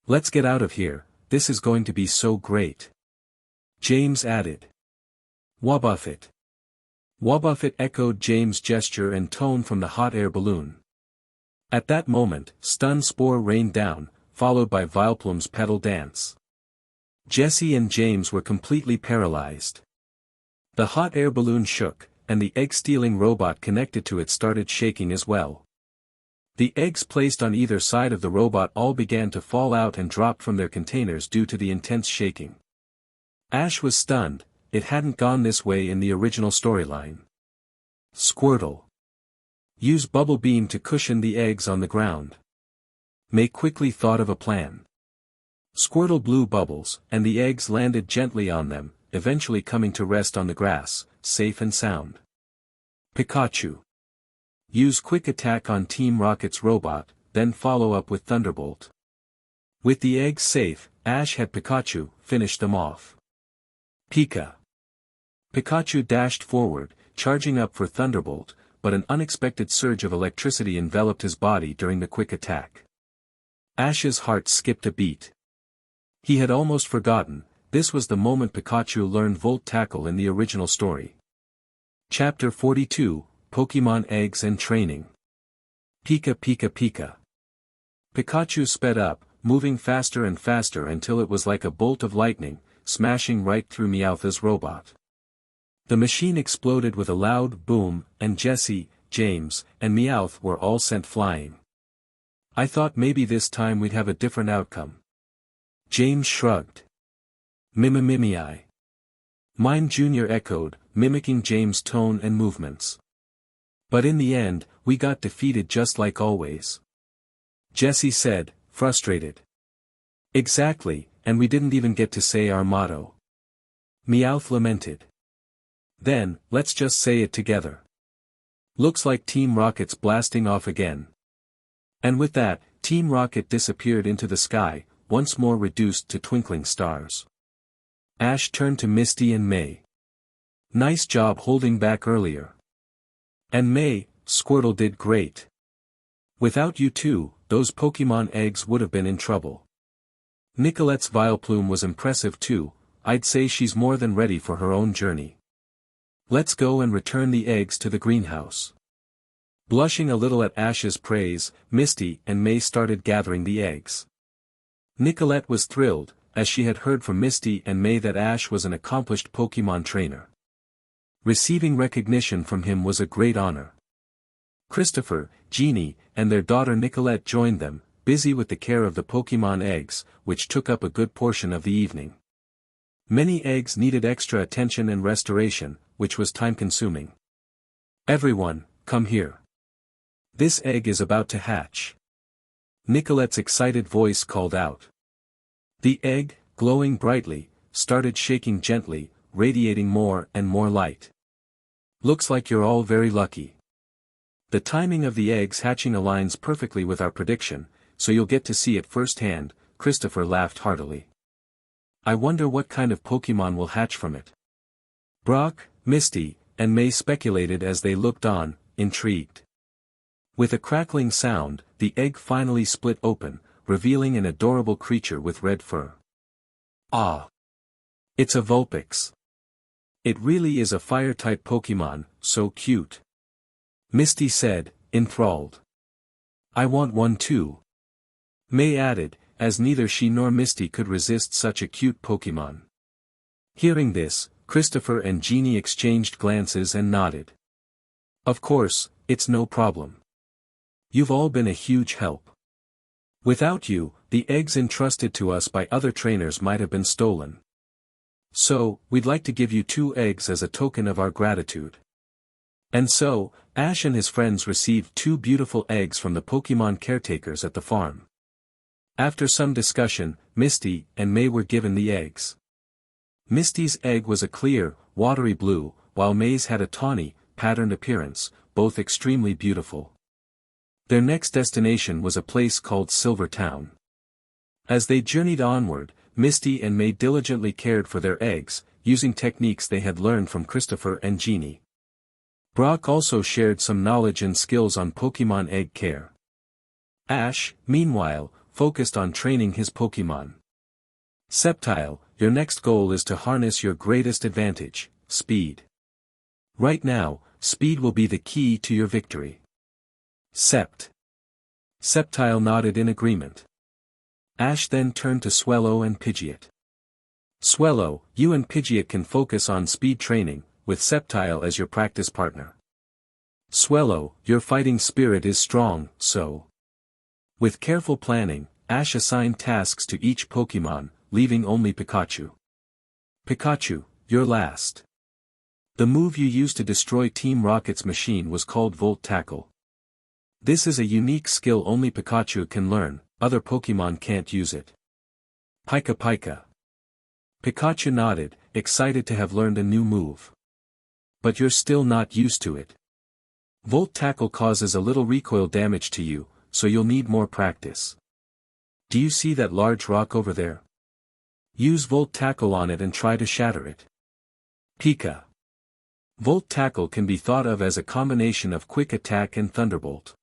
Let's get out of here, this is going to be so great. James added. Wobbuffet. Wobbuffet echoed James' gesture and tone from the hot air balloon. At that moment, Stun Spore rained down, followed by Vileplume's Petal Dance. Jessie and James were completely paralyzed. The hot air balloon shook, and the egg-stealing robot connected to it started shaking as well. The eggs placed on either side of the robot all began to fall out and dropped from their containers due to the intense shaking. Ash was stunned, it hadn't gone this way in the original storyline. Squirtle. Use Bubble Beam to cushion the eggs on the ground. May quickly thought of a plan. Squirtle blew bubbles, and the eggs landed gently on them, eventually coming to rest on the grass, safe and sound. Pikachu. Use quick attack on Team Rocket's robot, then follow up with Thunderbolt. With the eggs safe, Ash had Pikachu finish them off. Pika. Pikachu dashed forward, charging up for Thunderbolt, but an unexpected surge of electricity enveloped his body during the quick attack. Ash's heart skipped a beat. He had almost forgotten, this was the moment Pikachu learned Volt Tackle in the original story. Chapter 42, Pokémon Eggs and Training. Pika Pika Pika. Pikachu sped up, moving faster and faster until it was like a bolt of lightning, smashing right through Meowth's robot. The machine exploded with a loud boom, and Jessie, James, and Meowth were all sent flying. I thought maybe this time we'd have a different outcome. James shrugged. Mimimimi. Mime Jr. echoed, mimicking James' tone and movements. But in the end, we got defeated just like always. Jessie said, frustrated. Exactly, and we didn't even get to say our motto. Meowth lamented. Then, let's just say it together. Looks like Team Rocket's blasting off again. And with that, Team Rocket disappeared into the sky, once more reduced to twinkling stars. Ash turned to Misty and May. Nice job holding back earlier. And May, Squirtle did great. Without you two, those Pokémon eggs would have been in trouble. Nicolette's Vileplume was impressive too, I'd say she's more than ready for her own journey. Let's go and return the eggs to the greenhouse. Blushing a little at Ash's praise, Misty and May started gathering the eggs. Nicolette was thrilled, as she had heard from Misty and May that Ash was an accomplished Pokémon trainer. Receiving recognition from him was a great honor. Christopher, Jeannie, and their daughter Nicolette joined them, busy with the care of the Pokémon eggs, which took up a good portion of the evening. Many eggs needed extra attention and restoration, which was time-consuming. Everyone, come here. This egg is about to hatch. Nicolette's excited voice called out. The egg, glowing brightly, started shaking gently, radiating more and more light. Looks like you're all very lucky. The timing of the eggs hatching aligns perfectly with our prediction, so you'll get to see it firsthand, Christopher laughed heartily. I wonder what kind of Pokémon will hatch from it. Brock, Misty, and May speculated as they looked on, intrigued. With a crackling sound, the egg finally split open, revealing an adorable creature with red fur. Ah! It's a Vulpix. It really is a fire-type Pokémon, so cute. Misty said, enthralled. I want one too. May added, as neither she nor Misty could resist such a cute Pokémon. Hearing this, Christopher and Jeannie exchanged glances and nodded. Of course, it's no problem. You've all been a huge help. Without you, the eggs entrusted to us by other trainers might have been stolen. So, we'd like to give you 2 eggs as a token of our gratitude. And so, Ash and his friends received 2 beautiful eggs from the Pokémon caretakers at the farm. After some discussion, Misty and May were given the eggs. Misty's egg was a clear, watery blue, while May's had a tawny, patterned appearance, both extremely beautiful. Their next destination was a place called Silver Town. As they journeyed onward, Misty and May diligently cared for their eggs, using techniques they had learned from Christopher and Jeannie. Brock also shared some knowledge and skills on Pokémon egg care. Ash, meanwhile, focused on training his Pokémon. Sceptile, your next goal is to harness your greatest advantage, speed. Right now, speed will be the key to your victory. Sceptile nodded in agreement. Ash then turned to Swellow and Pidgeot. Swellow, you and Pidgeot can focus on speed training, with Sceptile as your practice partner. Swellow, your fighting spirit is strong, so. With careful planning, Ash assigned tasks to each Pokémon, leaving only Pikachu. Pikachu, you're last. The move you used to destroy Team Rocket's machine was called Volt Tackle. This is a unique skill only Pikachu can learn, other Pokémon can't use it. Pika Pika. Pikachu nodded, excited to have learned a new move. But you're still not used to it. Volt Tackle causes a little recoil damage to you, so you'll need more practice. Do you see that large rock over there? Use Volt Tackle on it and try to shatter it. Pika. Volt Tackle can be thought of as a combination of Quick Attack and Thunderbolt.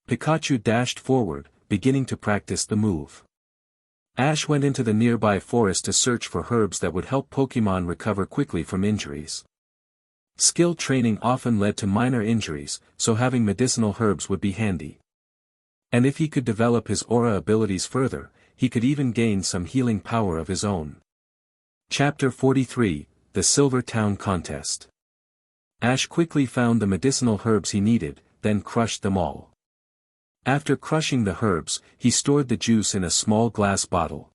Pikachu dashed forward, beginning to practice the move. Ash went into the nearby forest to search for herbs that would help Pokémon recover quickly from injuries. Skill training often led to minor injuries, so having medicinal herbs would be handy. And if he could develop his aura abilities further, he could even gain some healing power of his own. Chapter 43, The Silver Town Contest. Ash quickly found the medicinal herbs he needed, then crushed them all. After crushing the herbs, he stored the juice in a small glass bottle.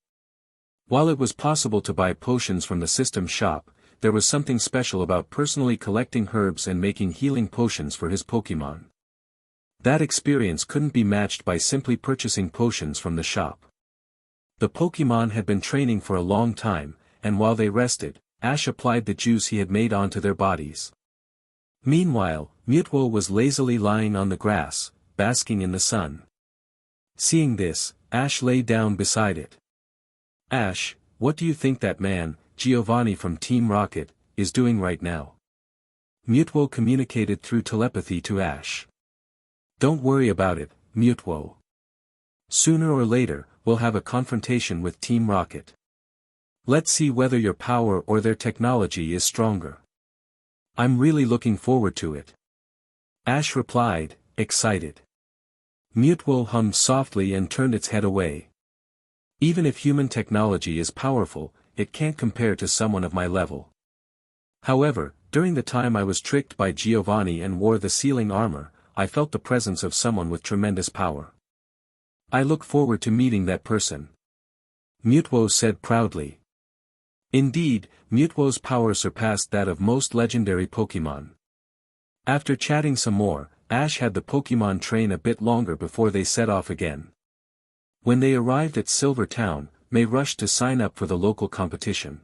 While it was possible to buy potions from the system shop, there was something special about personally collecting herbs and making healing potions for his Pokémon. That experience couldn't be matched by simply purchasing potions from the shop. The Pokémon had been training for a long time, and while they rested, Ash applied the juice he had made onto their bodies. Meanwhile, Mutwo was lazily lying on the grass, basking in the sun. Seeing this, Ash lay down beside it. Ash, what do you think that man, Giovanni from Team Rocket, is doing right now? Mutwo communicated through telepathy to Ash. Don't worry about it, Mutwo. Sooner or later, we'll have a confrontation with Team Rocket. Let's see whether your power or their technology is stronger. I'm really looking forward to it. Ash replied, excited. Mutwo hummed softly and turned its head away. Even if human technology is powerful, it can't compare to someone of my level. However, during the time I was tricked by Giovanni and wore the sealing armor, I felt the presence of someone with tremendous power. I look forward to meeting that person. Mutwo said proudly. Indeed, Mutwo's power surpassed that of most legendary Pokémon. After chatting some more, Ash had the Pokémon train a bit longer before they set off again. When they arrived at Silver Town, May rushed to sign up for the local competition.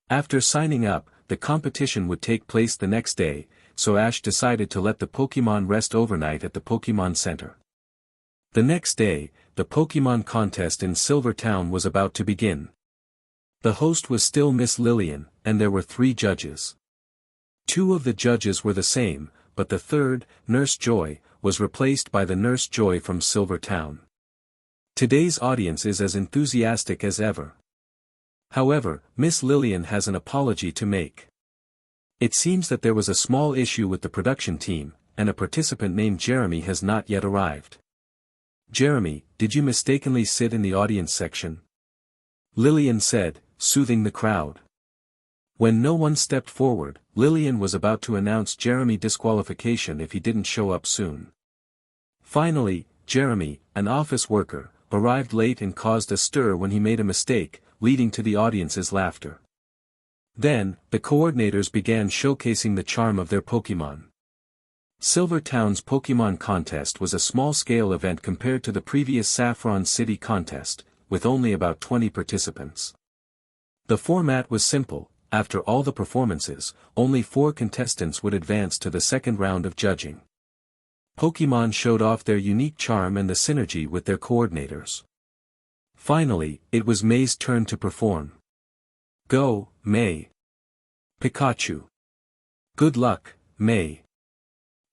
After signing up, the competition would take place the next day, so Ash decided to let the Pokémon rest overnight at the Pokémon Center. The next day, the Pokémon contest in Silver Town was about to begin. The host was still Miss Lillian, and there were 3 judges. 2 of the judges were the same, but the third, Nurse Joy, was replaced by the Nurse Joy from Silver Town. Today's audience is as enthusiastic as ever. However, Miss Lillian has an apology to make. It seems that there was a small issue with the production team, and a participant named Jeremy has not yet arrived. Jeremy, did you mistakenly sit in the audience section? Lillian said, soothing the crowd. When no one stepped forward, Lillian was about to announce Jeremy disqualification if he didn't show up soon. Finally, Jeremy, an office worker, arrived late and caused a stir when he made a mistake, leading to the audience's laughter. Then, the coordinators began showcasing the charm of their Pokémon. Silver Town's Pokémon contest was a small-scale event compared to the previous Saffron City contest, with only about 20 participants. The format was simple. After all the performances, only 4 contestants would advance to the second round of judging. Pokémon showed off their unique charm and the synergy with their coordinators. Finally, it was May's turn to perform. Go, May. Pikachu. Good luck, May.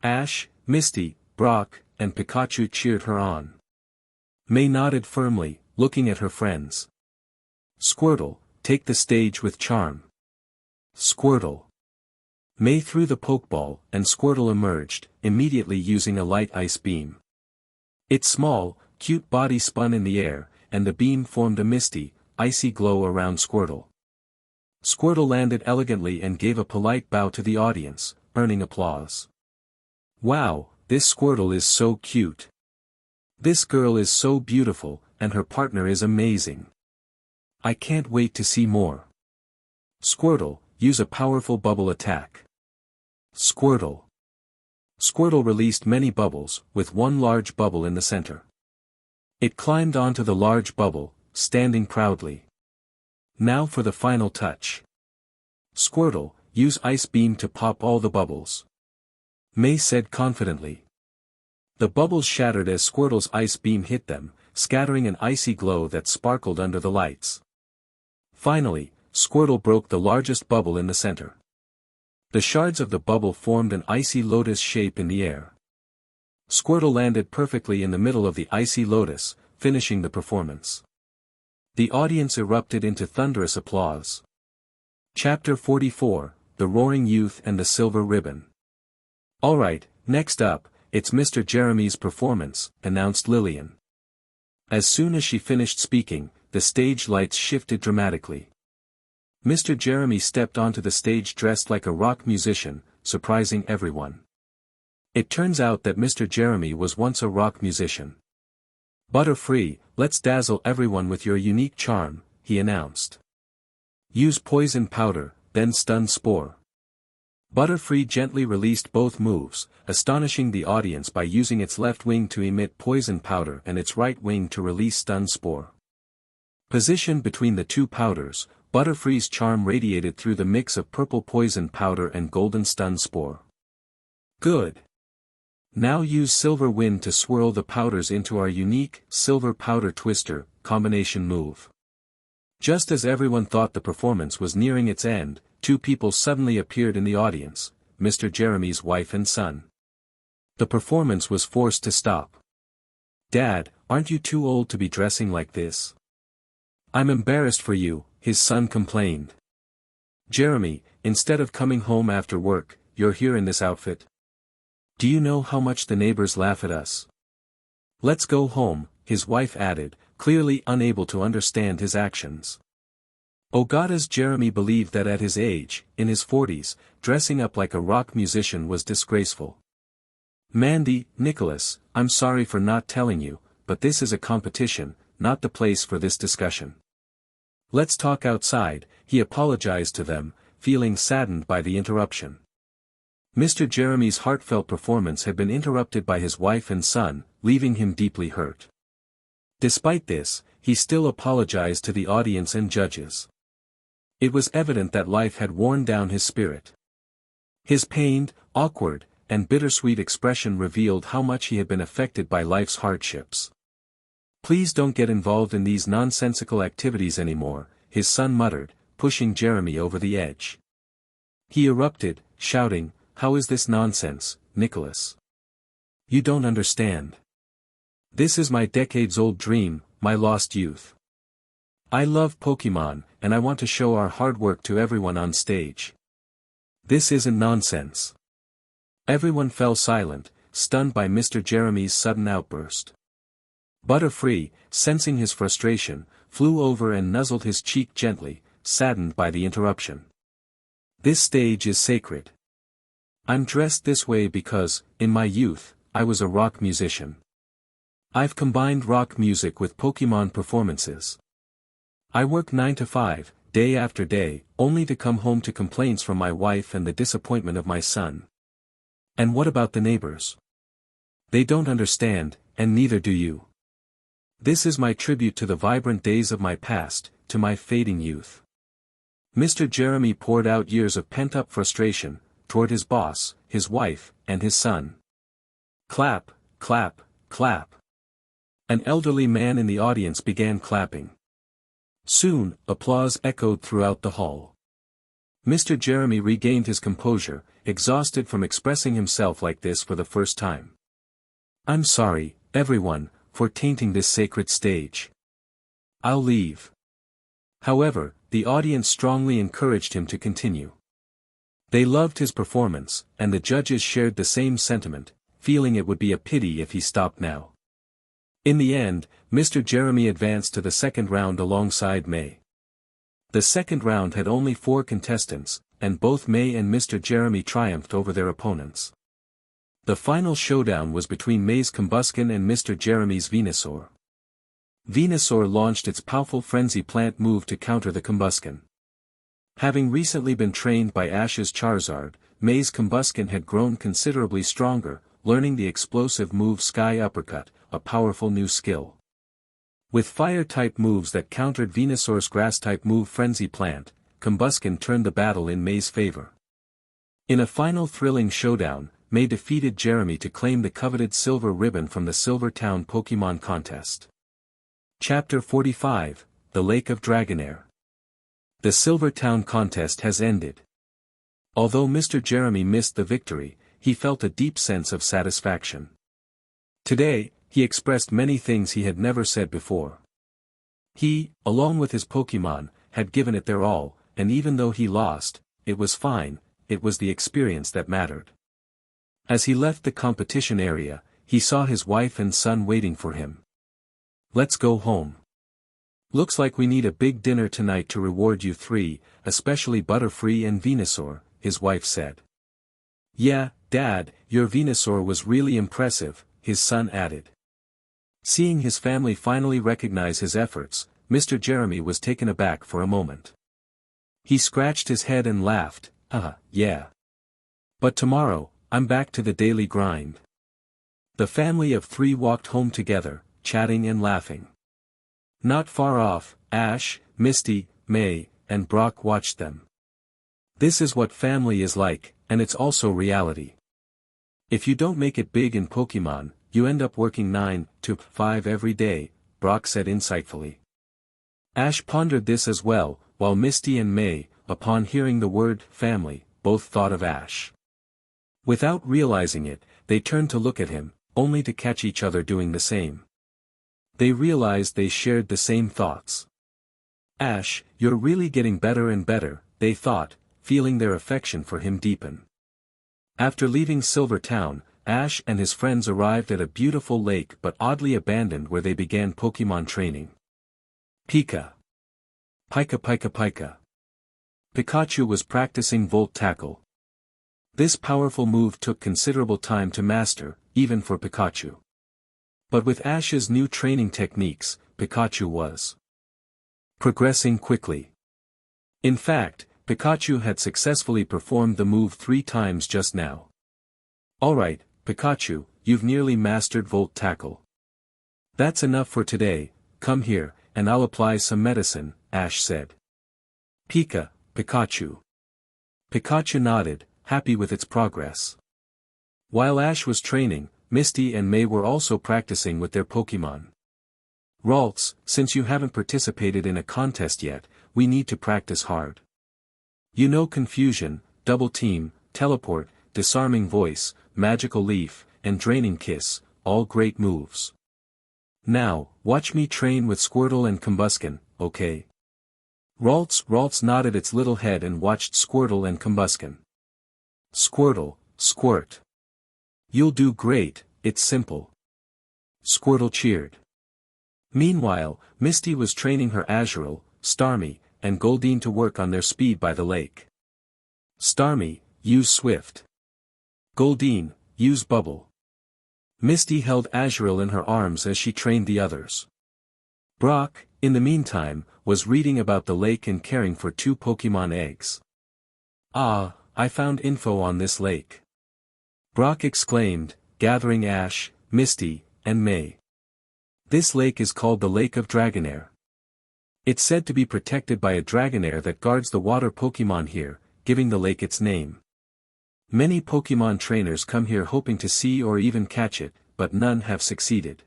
Ash, Misty, Brock, and Pikachu cheered her on. May nodded firmly, looking at her friends. Squirtle, take the stage with charm. Squirtle. May threw the Pokeball, and Squirtle emerged, immediately using a light ice beam. Its small, cute body spun in the air, and the beam formed a misty, icy glow around Squirtle. Squirtle landed elegantly and gave a polite bow to the audience, earning applause. Wow, this Squirtle is so cute. This girl is so beautiful, and her partner is amazing. I can't wait to see more. Squirtle, use a powerful bubble attack. Squirtle. Squirtle released many bubbles, with one large bubble in the center. It climbed onto the large bubble, standing proudly. Now for the final touch. Squirtle, use Ice Beam to pop all the bubbles. May said confidently. The bubbles shattered as Squirtle's Ice Beam hit them, scattering an icy glow that sparkled under the lights. Finally, Squirtle broke the largest bubble in the center. The shards of the bubble formed an icy lotus shape in the air. Squirtle landed perfectly in the middle of the icy lotus, finishing the performance. The audience erupted into thunderous applause. Chapter 44, The Roaring Youth and the Silver Ribbon. Alright, next up, it's Mr. Jeremy's performance, announced Lillian. As soon as she finished speaking, the stage lights shifted dramatically. Mr. Jeremy stepped onto the stage dressed like a rock musician, surprising everyone. It turns out that Mr. Jeremy was once a rock musician. Butterfree, let's dazzle everyone with your unique charm, he announced. Use poison powder, then stun spore. Butterfree gently released both moves, astonishing the audience by using its left wing to emit poison powder and its right wing to release stun spore. Positioned between the two powders, Butterfree's charm radiated through the mix of purple poison powder and golden stun spore. Good. Now use Silver Wind to swirl the powders into our unique, Silver Powder Twister, combination move. Just as everyone thought the performance was nearing its end, two people suddenly appeared in the audience, Mr. Jeremy's wife and son. The performance was forced to stop. Dad, aren't you too old to be dressing like this? I'm embarrassed for you, his son complained. Jeremy, instead of coming home after work, you're here in this outfit? Do you know how much the neighbors laugh at us? Let's go home, his wife added, clearly unable to understand his actions. Ogata's Jeremy believed that at his age, in his 40s, dressing up like a rock musician was disgraceful. Mandy, Nicholas, I'm sorry for not telling you, but this is a competition, not the place for this discussion. Let's talk outside, he apologized to them, feeling saddened by the interruption. Mr. Jeremy's heartfelt performance had been interrupted by his wife and son, leaving him deeply hurt. Despite this, he still apologized to the audience and judges. It was evident that life had worn down his spirit. His pained, awkward, and bittersweet expression revealed how much he had been affected by life's hardships. Please don't get involved in these nonsensical activities anymore, his son muttered, pushing Jeremy over the edge. He erupted, shouting, How is this nonsense, Nicholas? You don't understand. This is my decades-old dream, my lost youth. I love Pokémon, and I want to show our hard work to everyone on stage. This isn't nonsense. Everyone fell silent, stunned by Mr. Jeremy's sudden outburst. Butterfree, sensing his frustration, flew over and nuzzled his cheek gently, saddened by the interruption. This stage is sacred. I'm dressed this way because, in my youth, I was a rock musician. I've combined rock music with Pokémon performances. I work 9 to 5, day after day, only to come home to complaints from my wife and the disappointment of my son. And what about the neighbors? They don't understand, and neither do you. This is my tribute to the vibrant days of my past, to my fading youth. Mr. Jeremy poured out years of pent-up frustration, toward his boss, his wife, and his son. Clap, clap, clap. An elderly man in the audience began clapping. Soon, applause echoed throughout the hall. Mr. Jeremy regained his composure, exhausted from expressing himself like this for the first time. I'm sorry, everyone, for tainting this sacred stage. I'll leave. However, the audience strongly encouraged him to continue. They loved his performance, and the judges shared the same sentiment, feeling it would be a pity if he stopped now. In the end, Mr. Jeremy advanced to the second round alongside May. The second round had only 4 contestants, and both May and Mr. Jeremy triumphed over their opponents. The final showdown was between May's Combusken and Mr. Jeremy's Venusaur. Venusaur launched its powerful Frenzy Plant move to counter the Combusken. Having recently been trained by Ash's Charizard, May's Combusken had grown considerably stronger, learning the explosive move Sky Uppercut, a powerful new skill. With Fire-type moves that countered Venusaur's Grass-type move Frenzy Plant, Combusken turned the battle in May's favor. In a final thrilling showdown, May defeated Jeremy to claim the coveted silver ribbon from the Silver Town Pokémon contest. Chapter 45, The Lake of Dragonair. The Silver Town contest has ended. Although Mr. Jeremy missed the victory, he felt a deep sense of satisfaction. Today, he expressed many things he had never said before. He, along with his Pokémon, had given it their all, and even though he lost, it was fine, it was the experience that mattered. As he left the competition area, he saw his wife and son waiting for him. "Let's go home. Looks like we need a big dinner tonight to reward you three, especially Butterfree and Venusaur," his wife said. "Yeah, Dad, your Venusaur was really impressive," his son added. Seeing his family finally recognize his efforts, Mr. Jeremy was taken aback for a moment. He scratched his head and laughed, yeah. But tomorrow, I'm back to the daily grind." The family of three walked home together, chatting and laughing. Not far off, Ash, Misty, May, and Brock watched them. This is what family is like, and it's also reality. If you don't make it big in Pokémon, you end up working 9 to 5 every day, Brock said insightfully. Ash pondered this as well, while Misty and May, upon hearing the word family, both thought of Ash. Without realizing it, they turned to look at him, only to catch each other doing the same. They realized they shared the same thoughts. "Ash, you're really getting better and better," they thought, feeling their affection for him deepen. After leaving Silver Town, Ash and his friends arrived at a beautiful lake but oddly abandoned where they began Pokémon training. Pika. Pika Pika Pika. Pikachu was practicing Volt Tackle. This powerful move took considerable time to master, even for Pikachu. But with Ash's new training techniques, Pikachu was progressing quickly. In fact, Pikachu had successfully performed the move 3 times just now. "Alright, Pikachu, you've nearly mastered Volt Tackle. That's enough for today, come here, and I'll apply some medicine," Ash said. "Pika, Pikachu." Pikachu nodded, happy with its progress. While Ash was training, Misty and May were also practicing with their Pokémon. "Ralts, since you haven't participated in a contest yet, we need to practice hard. You know Confusion, Double Team, Teleport, Disarming Voice, Magical Leaf, and Draining Kiss, all great moves. Now, watch me train with Squirtle and Combusken, okay?" Ralts nodded its little head and watched Squirtle and Combusken. "Squirtle, squirt. You'll do great, it's simple." Squirtle cheered. Meanwhile, Misty was training her Azurill, Starmie, and Goldeen to work on their speed by the lake. "Starmie, use Swift. Goldeen, use Bubble." Misty held Azurill in her arms as she trained the others. Brock, in the meantime, was reading about the lake and caring for 2 Pokémon eggs. "Ah, I found info on this lake," Brock exclaimed, gathering Ash, Misty, and May. "This lake is called the Lake of Dragonair. It's said to be protected by a Dragonair that guards the water Pokémon here, giving the lake its name. Many Pokémon trainers come here hoping to see or even catch it, but none have succeeded.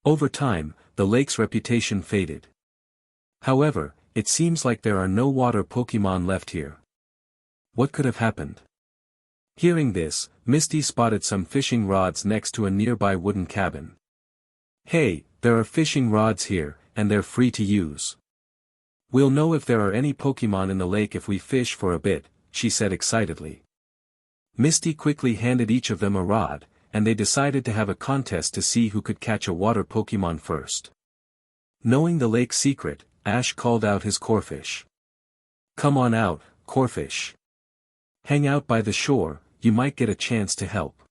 Over time, the lake's reputation faded. However, it seems like there are no water Pokémon left here. What could have happened?" Hearing this, Misty spotted some fishing rods next to a nearby wooden cabin. "Hey, there are fishing rods here, and they're free to use. We'll know if there are any Pokémon in the lake if we fish for a bit," she said excitedly. Misty quickly handed each of them a rod, and they decided to have a contest to see who could catch a water Pokémon first. Knowing the lake's secret, Ash called out his Corphish. "Come on out, Corphish. Hang out by the shore, you might get a chance to help."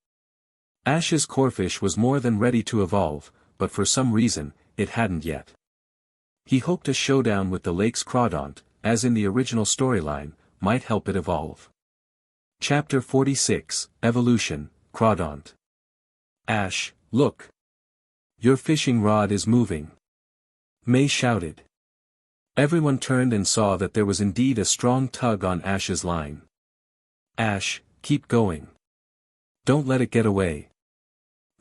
Ash's Corphish was more than ready to evolve, but for some reason, it hadn't yet. He hoped a showdown with the lake's Crawdaunt, as in the original storyline, might help it evolve. Chapter 46, Evolution, Crawdaunt. "Ash, look! Your fishing rod is moving!" May shouted. Everyone turned and saw that there was indeed a strong tug on Ash's line. Ash, keep going. Don't let it get away.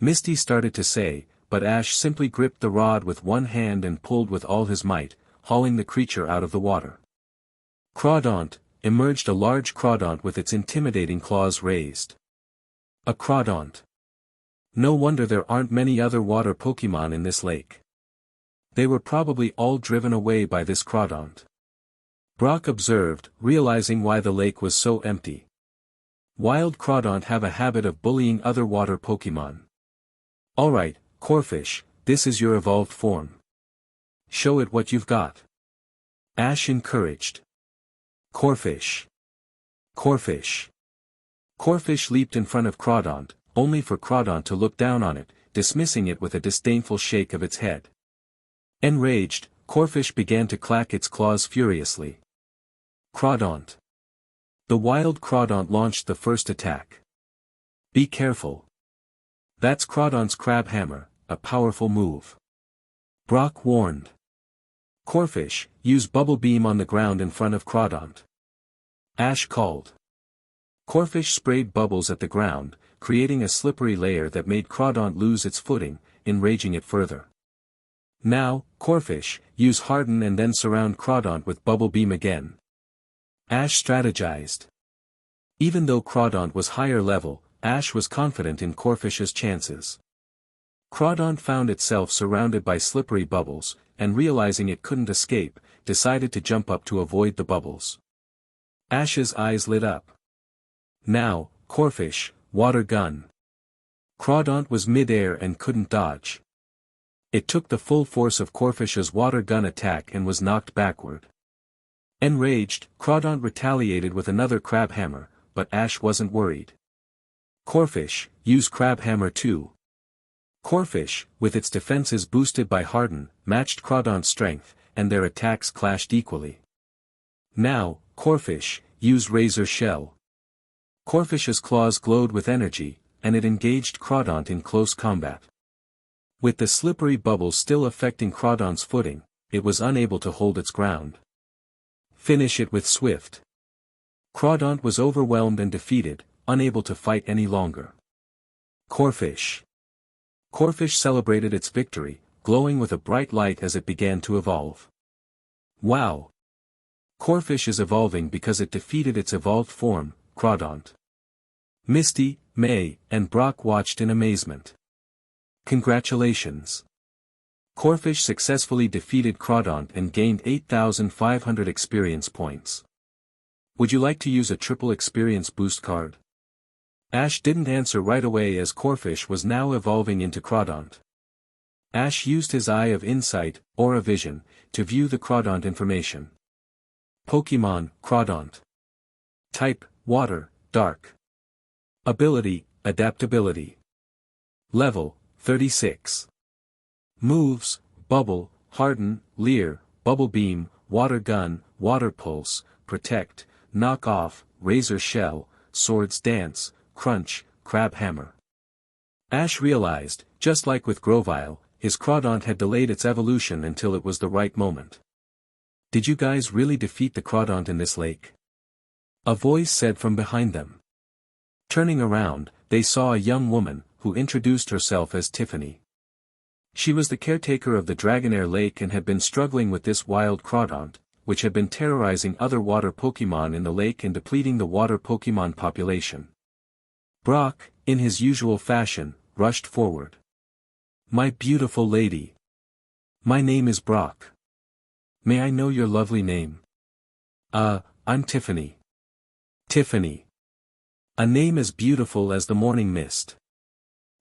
Misty started to say, but Ash simply gripped the rod with one hand and pulled with all his might, hauling the creature out of the water. Crawdaunt, emerged a large Crawdaunt with its intimidating claws raised. A Crawdaunt. No wonder there aren't many other water Pokémon in this lake. They were probably all driven away by this Crawdaunt. Brock observed, realizing why the lake was so empty. Wild Crawdaunt have a habit of bullying other water Pokémon. Alright, Corphish, this is your evolved form. Show it what you've got. Ash encouraged. Corphish. Corphish. Corphish leaped in front of Crawdaunt, only for Crawdaunt to look down on it, dismissing it with a disdainful shake of its head. Enraged, Corphish began to clack its claws furiously. Crawdaunt. The wild Crawdaunt launched the first attack. Be careful. That's Crawdaunt's Crab Hammer, a powerful move. Brock warned. Corphish, use Bubble Beam on the ground in front of Crawdaunt. Ash called. Corphish sprayed bubbles at the ground, creating a slippery layer that made Crawdaunt lose its footing, enraging it further. Now, Corphish, use Harden and then surround Crawdaunt with Bubble Beam again. Ash strategized. Even though Crawdaunt was higher level, Ash was confident in Corphish's chances. Crawdaunt found itself surrounded by slippery bubbles, and realizing it couldn't escape, decided to jump up to avoid the bubbles. Ash's eyes lit up. Now, Corphish, water gun. Crawdaunt was mid-air and couldn't dodge. It took the full force of Corphish's water gun attack and was knocked backward. Enraged, Crawdaunt retaliated with another Crab Hammer, but Ash wasn't worried. Corphish, use Crab Hammer too. Corphish, with its defenses boosted by Harden, matched Crawdaunt's strength, and their attacks clashed equally. Now, Corphish, use Razor Shell. Corphish's claws glowed with energy, and it engaged Crawdaunt in close combat. With the slippery bubbles still affecting Crawdaunt's footing, it was unable to hold its ground. Finish it with Swift. Crawdaunt was overwhelmed and defeated, unable to fight any longer. Corphish. Corphish celebrated its victory, glowing with a bright light as it began to evolve. Wow! Corphish is evolving because it defeated its evolved form, Crawdaunt. Misty, May, and Brock watched in amazement. Congratulations! Corphish successfully defeated Crawdaunt and gained 8,500 experience points. Would you like to use a triple experience boost card? Ash didn't answer right away as Corphish was now evolving into Crawdaunt. Ash used his Eye of Insight, Aura Vision, to view the Crawdaunt information. Pokémon, Crawdaunt. Type, Water, Dark. Ability, Adaptability. Level, 36. Moves, Bubble, Harden, Leer, Bubble Beam, Water Gun, Water Pulse, Protect, Knock Off, Razor Shell, Swords Dance, Crunch, Crab Hammer. Ash realized, just like with Grovyle, his Crawdaunt had delayed its evolution until it was the right moment. Did you guys really defeat the Crawdaunt in this lake? A voice said from behind them. Turning around, they saw a young woman, who introduced herself as Tiffany. She was the caretaker of the Dragonair Lake and had been struggling with this wild Crawdaunt, which had been terrorizing other water Pokémon in the lake and depleting the water Pokémon population. Brock, in his usual fashion, rushed forward. My beautiful lady. My name is Brock. May I know your lovely name? I'm Tiffany. Tiffany. A name as beautiful as the morning mist.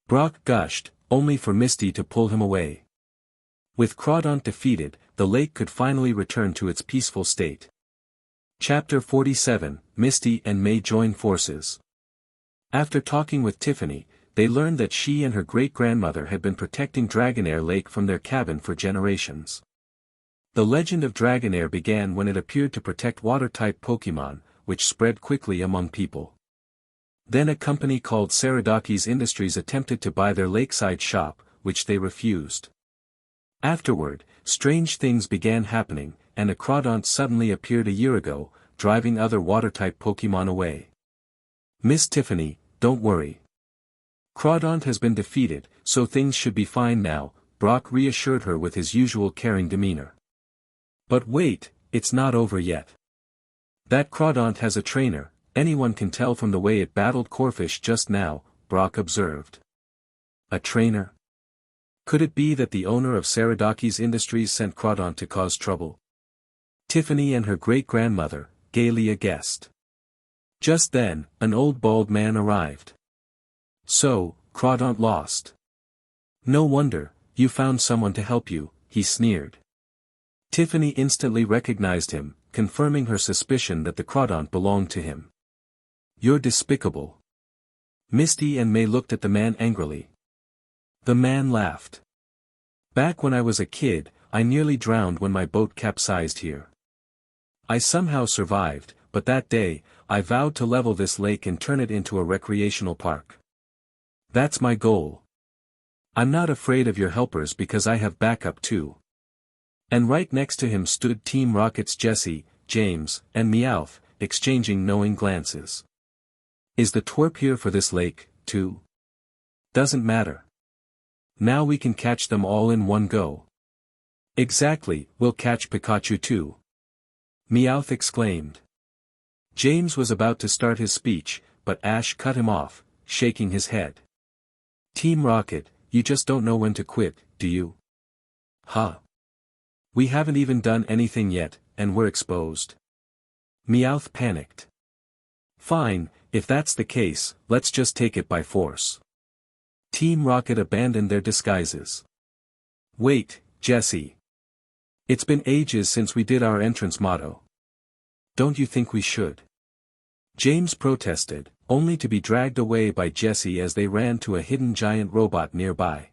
Brock gushed, only for Misty to pull him away. With Crawdaunt defeated, the lake could finally return to its peaceful state. Chapter 47, Misty and May join forces. After talking with Tiffany, they learned that she and her great-grandmother had been protecting Dragonair Lake from their cabin for generations. The legend of Dragonair began when it appeared to protect water-type Pokémon, which spread quickly among people. Then a company called Saradoki's Industries attempted to buy their lakeside shop, which they refused. Afterward, strange things began happening, and a Crawdaunt suddenly appeared a year ago, driving other water-type Pokémon away. Miss Tiffany, don't worry. Crawdaunt has been defeated, so things should be fine now, Brock reassured her with his usual caring demeanor. But wait, it's not over yet. That Crawdaunt has a trainer, anyone can tell from the way it battled Corphish just now, Brock observed. A trainer? Could it be that the owner of Saradoki's Industries sent Crawdaunt to cause trouble? Tiffany and her great-grandmother, Galia, guessed. Just then, an old bald man arrived. So, Crawdaunt lost. No wonder, you found someone to help you, he sneered. Tiffany instantly recognized him, confirming her suspicion that the Crawdaunt belonged to him. You're despicable. Misty and May looked at the man angrily. The man laughed. Back when I was a kid, I nearly drowned when my boat capsized here. I somehow survived, but that day, I vowed to level this lake and turn it into a recreational park. That's my goal. I'm not afraid of your helpers because I have backup too. And right next to him stood Team Rocket's Jesse, James, and Meowth, exchanging knowing glances. Is the twerp here for this lake, too? Doesn't matter. Now we can catch them all in one go. Exactly, we'll catch Pikachu too. Meowth exclaimed. James was about to start his speech, but Ash cut him off, shaking his head. Team Rocket, you just don't know when to quit, do you? Huh. We haven't even done anything yet, and we're exposed. Meowth panicked. Fine, if that's the case, let's just take it by force. Team Rocket abandoned their disguises. Wait, Jesse. It's been ages since we did our entrance motto. Don't you think we should? James protested, only to be dragged away by Jesse as they ran to a hidden giant robot nearby.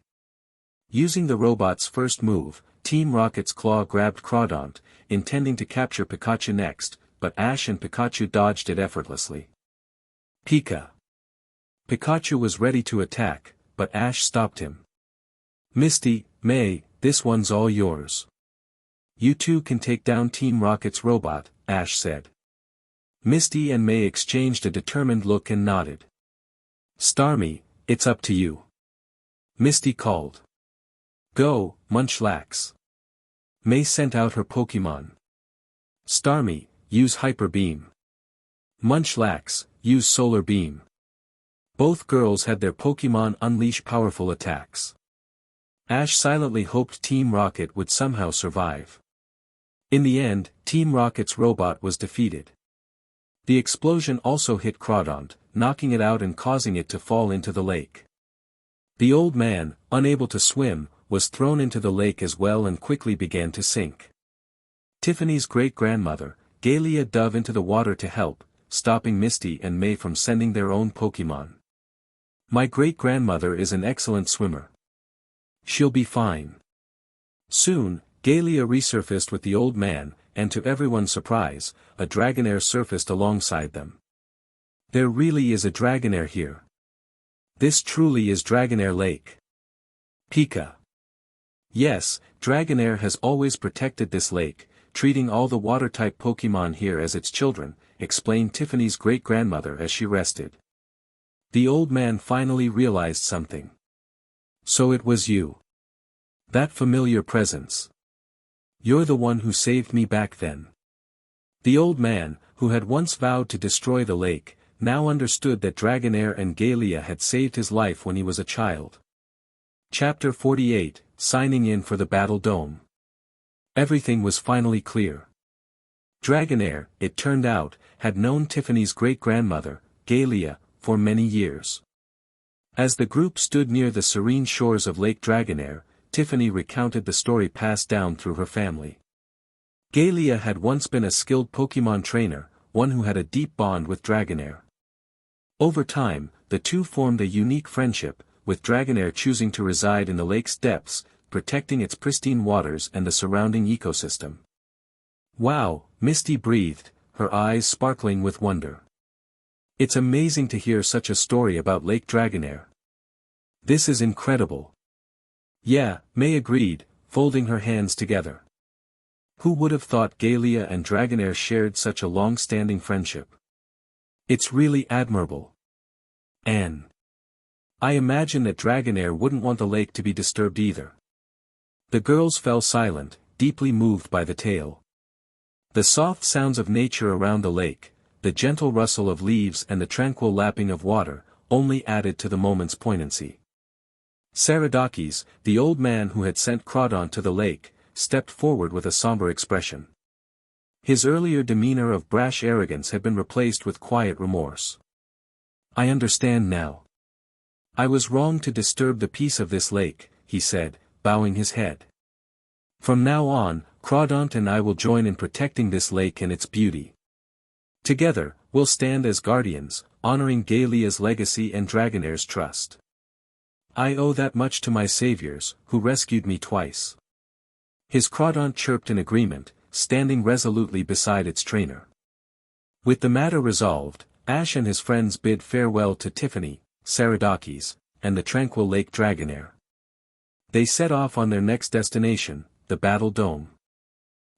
Using the robot's first move, Team Rocket's claw grabbed Crawdaunt, intending to capture Pikachu next, but Ash and Pikachu dodged it effortlessly. Pika. Pikachu was ready to attack, but Ash stopped him. Misty, May, this one's all yours. You two can take down Team Rocket's robot, Ash said. Misty and May exchanged a determined look and nodded. Starmie, it's up to you. Misty called. Go, Munchlax. May sent out her Pokémon. Starmie, use Hyper Beam. Munchlax, use Solar Beam. Both girls had their Pokémon unleash powerful attacks. Ash silently hoped Team Rocket would somehow survive. In the end, Team Rocket's robot was defeated. The explosion also hit Crawdaunt, knocking it out and causing it to fall into the lake. The old man, unable to swim, was thrown into the lake as well and quickly began to sink. Tiffany's great-grandmother, Galia, dove into the water to help, stopping Misty and May from sending their own Pokémon. My great-grandmother is an excellent swimmer. She'll be fine. Soon, Galia resurfaced with the old man, and to everyone's surprise, a Dragonair surfaced alongside them. There really is a Dragonair here. This truly is Dragonair Lake. Pika. Yes, Dragonair has always protected this lake, treating all the water-type Pokémon here as its children, explained Tiffany's great-grandmother as she rested. The old man finally realized something. So it was you. That familiar presence. You're the one who saved me back then. The old man, who had once vowed to destroy the lake, now understood that Dragonair and Galia had saved his life when he was a child. Chapter 48, Signing in for the Battle Dome. Everything was finally clear. Dragonair, it turned out, had known Tiffany's great-grandmother, Galia, for many years. As the group stood near the serene shores of Lake Dragonair, Tiffany recounted the story passed down through her family. Galia had once been a skilled Pokémon trainer, one who had a deep bond with Dragonair. Over time, the two formed a unique friendship, with Dragonair choosing to reside in the lake's depths, protecting its pristine waters and the surrounding ecosystem. Wow, Misty breathed, her eyes sparkling with wonder. It's amazing to hear such a story about Lake Dragonair. This is incredible. Yeah, May agreed, folding her hands together. Who would have thought Galia and Dragonair shared such a long-standing friendship? It's really admirable. Anne. I imagine that Dragonair wouldn't want the lake to be disturbed either. The girls fell silent, deeply moved by the tale. The soft sounds of nature around the lake, the gentle rustle of leaves and the tranquil lapping of water, only added to the moment's poignancy. Saradakis, the old man who had sent Crawdon to the lake, stepped forward with a somber expression. His earlier demeanor of brash arrogance had been replaced with quiet remorse. I understand now. I was wrong to disturb the peace of this lake, he said, bowing his head. From now on, Crawdon and I will join in protecting this lake and its beauty. Together, we'll stand as guardians, honoring Galea's legacy and Dragonair's trust. I owe that much to my saviors, who rescued me twice. His Crawdon chirped in agreement, standing resolutely beside its trainer. With the matter resolved, Ash and his friends bid farewell to Tiffany, Saradakis, and the tranquil Lake Dragonair. They set off on their next destination, the Battle Dome.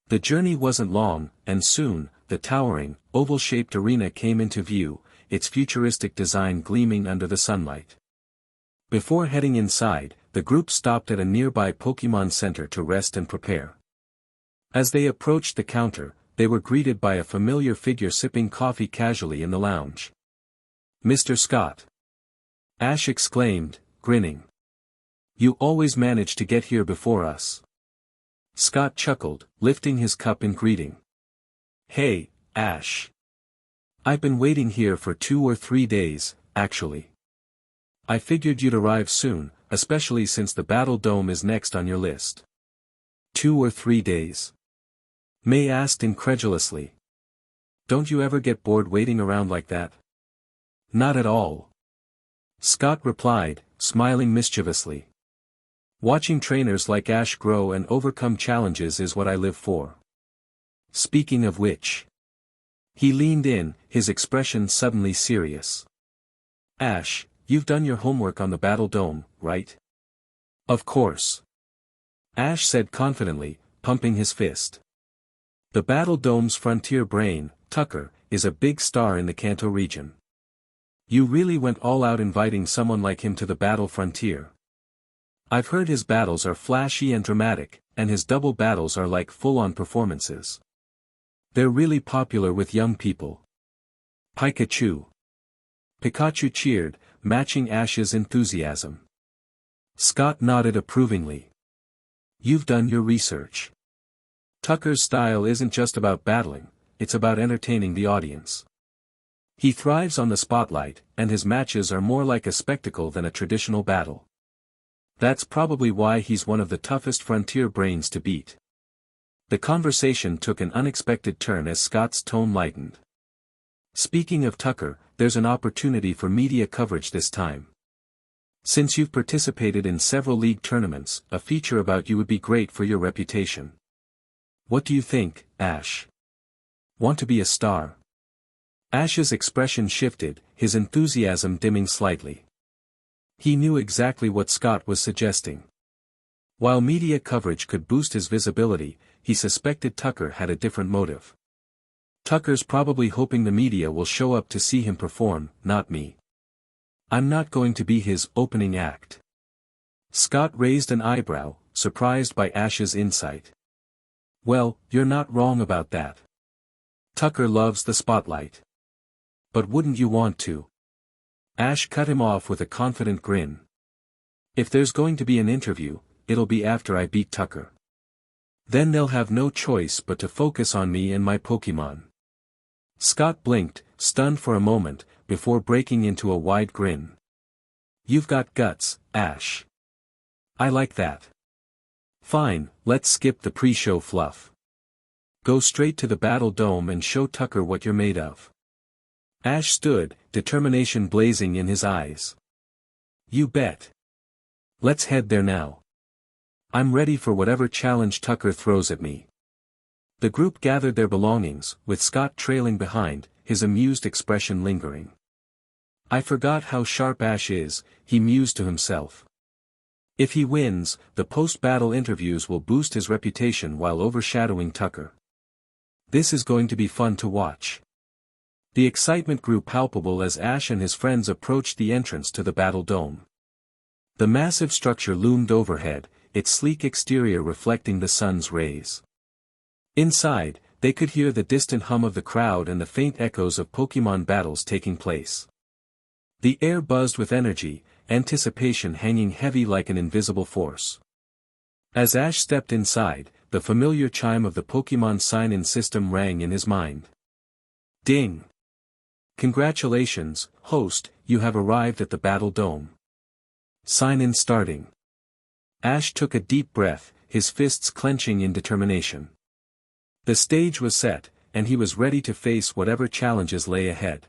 The journey wasn't long, and soon, the towering, oval-shaped arena came into view, its futuristic design gleaming under the sunlight. Before heading inside, the group stopped at a nearby Pokémon Center to rest and prepare. As they approached the counter, they were greeted by a familiar figure sipping coffee casually in the lounge. Mr. Scott. Ash exclaimed, grinning. You always manage to get here before us. Scott chuckled, lifting his cup in greeting. Hey, Ash. I've been waiting here for 2 or 3 days, actually. I figured you'd arrive soon, especially since the Battle Dome is next on your list. 2 or 3 days? May asked incredulously. Don't you ever get bored waiting around like that? Not at all. Scott replied, smiling mischievously. Watching trainers like Ash grow and overcome challenges is what I live for. Speaking of which. He leaned in, his expression suddenly serious. Ash, you've done your homework on the Battle Dome, right? Of course. Ash said confidently, pumping his fist. The Battle Dome's frontier brain, Tucker, is a big star in the Kanto region. You really went all out inviting someone like him to the battle frontier. I've heard his battles are flashy and dramatic, and his double battles are like full-on performances. They're really popular with young people. Pikachu. Pikachu cheered, matching Ash's enthusiasm. Scott nodded approvingly. You've done your research. Tucker's style isn't just about battling, it's about entertaining the audience. He thrives on the spotlight, and his matches are more like a spectacle than a traditional battle. That's probably why he's one of the toughest frontier brains to beat. The conversation took an unexpected turn as Scott's tone lightened. Speaking of Tucker, there's an opportunity for media coverage this time. Since you've participated in several league tournaments, a feature about you would be great for your reputation. What do you think, Ash? Want to be a star? Ash's expression shifted, his enthusiasm dimming slightly. He knew exactly what Scott was suggesting. While media coverage could boost his visibility, he suspected Tucker had a different motive. Tucker's probably hoping the media will show up to see him perform, not me. I'm not going to be his opening act. Scott raised an eyebrow, surprised by Ash's insight. Well, you're not wrong about that. Tucker loves the spotlight. But wouldn't you want to? Ash cut him off with a confident grin. If there's going to be an interview, it'll be after I beat Tucker. Then they'll have no choice but to focus on me and my Pokémon. Scott blinked, stunned for a moment, before breaking into a wide grin. You've got guts, Ash. I like that. Fine, let's skip the pre-show fluff. Go straight to the Battle Dome and show Tucker what you're made of. Ash stood, determination blazing in his eyes. You bet. Let's head there now. I'm ready for whatever challenge Tucker throws at me. The group gathered their belongings, with Scott trailing behind, his amused expression lingering. I forgot how sharp Ash is, he mused to himself. If he wins, the post-battle interviews will boost his reputation while overshadowing Tucker. This is going to be fun to watch. The excitement grew palpable as Ash and his friends approached the entrance to the battle dome. The massive structure loomed overhead, its sleek exterior reflecting the sun's rays. Inside, they could hear the distant hum of the crowd and the faint echoes of Pokémon battles taking place. The air buzzed with energy, anticipation hanging heavy like an invisible force. As Ash stepped inside, the familiar chime of the Pokémon sign-in system rang in his mind. Ding! Congratulations, host, you have arrived at the battle dome. Sign-in starting. Ash took a deep breath, his fists clenching in determination. The stage was set, and he was ready to face whatever challenges lay ahead.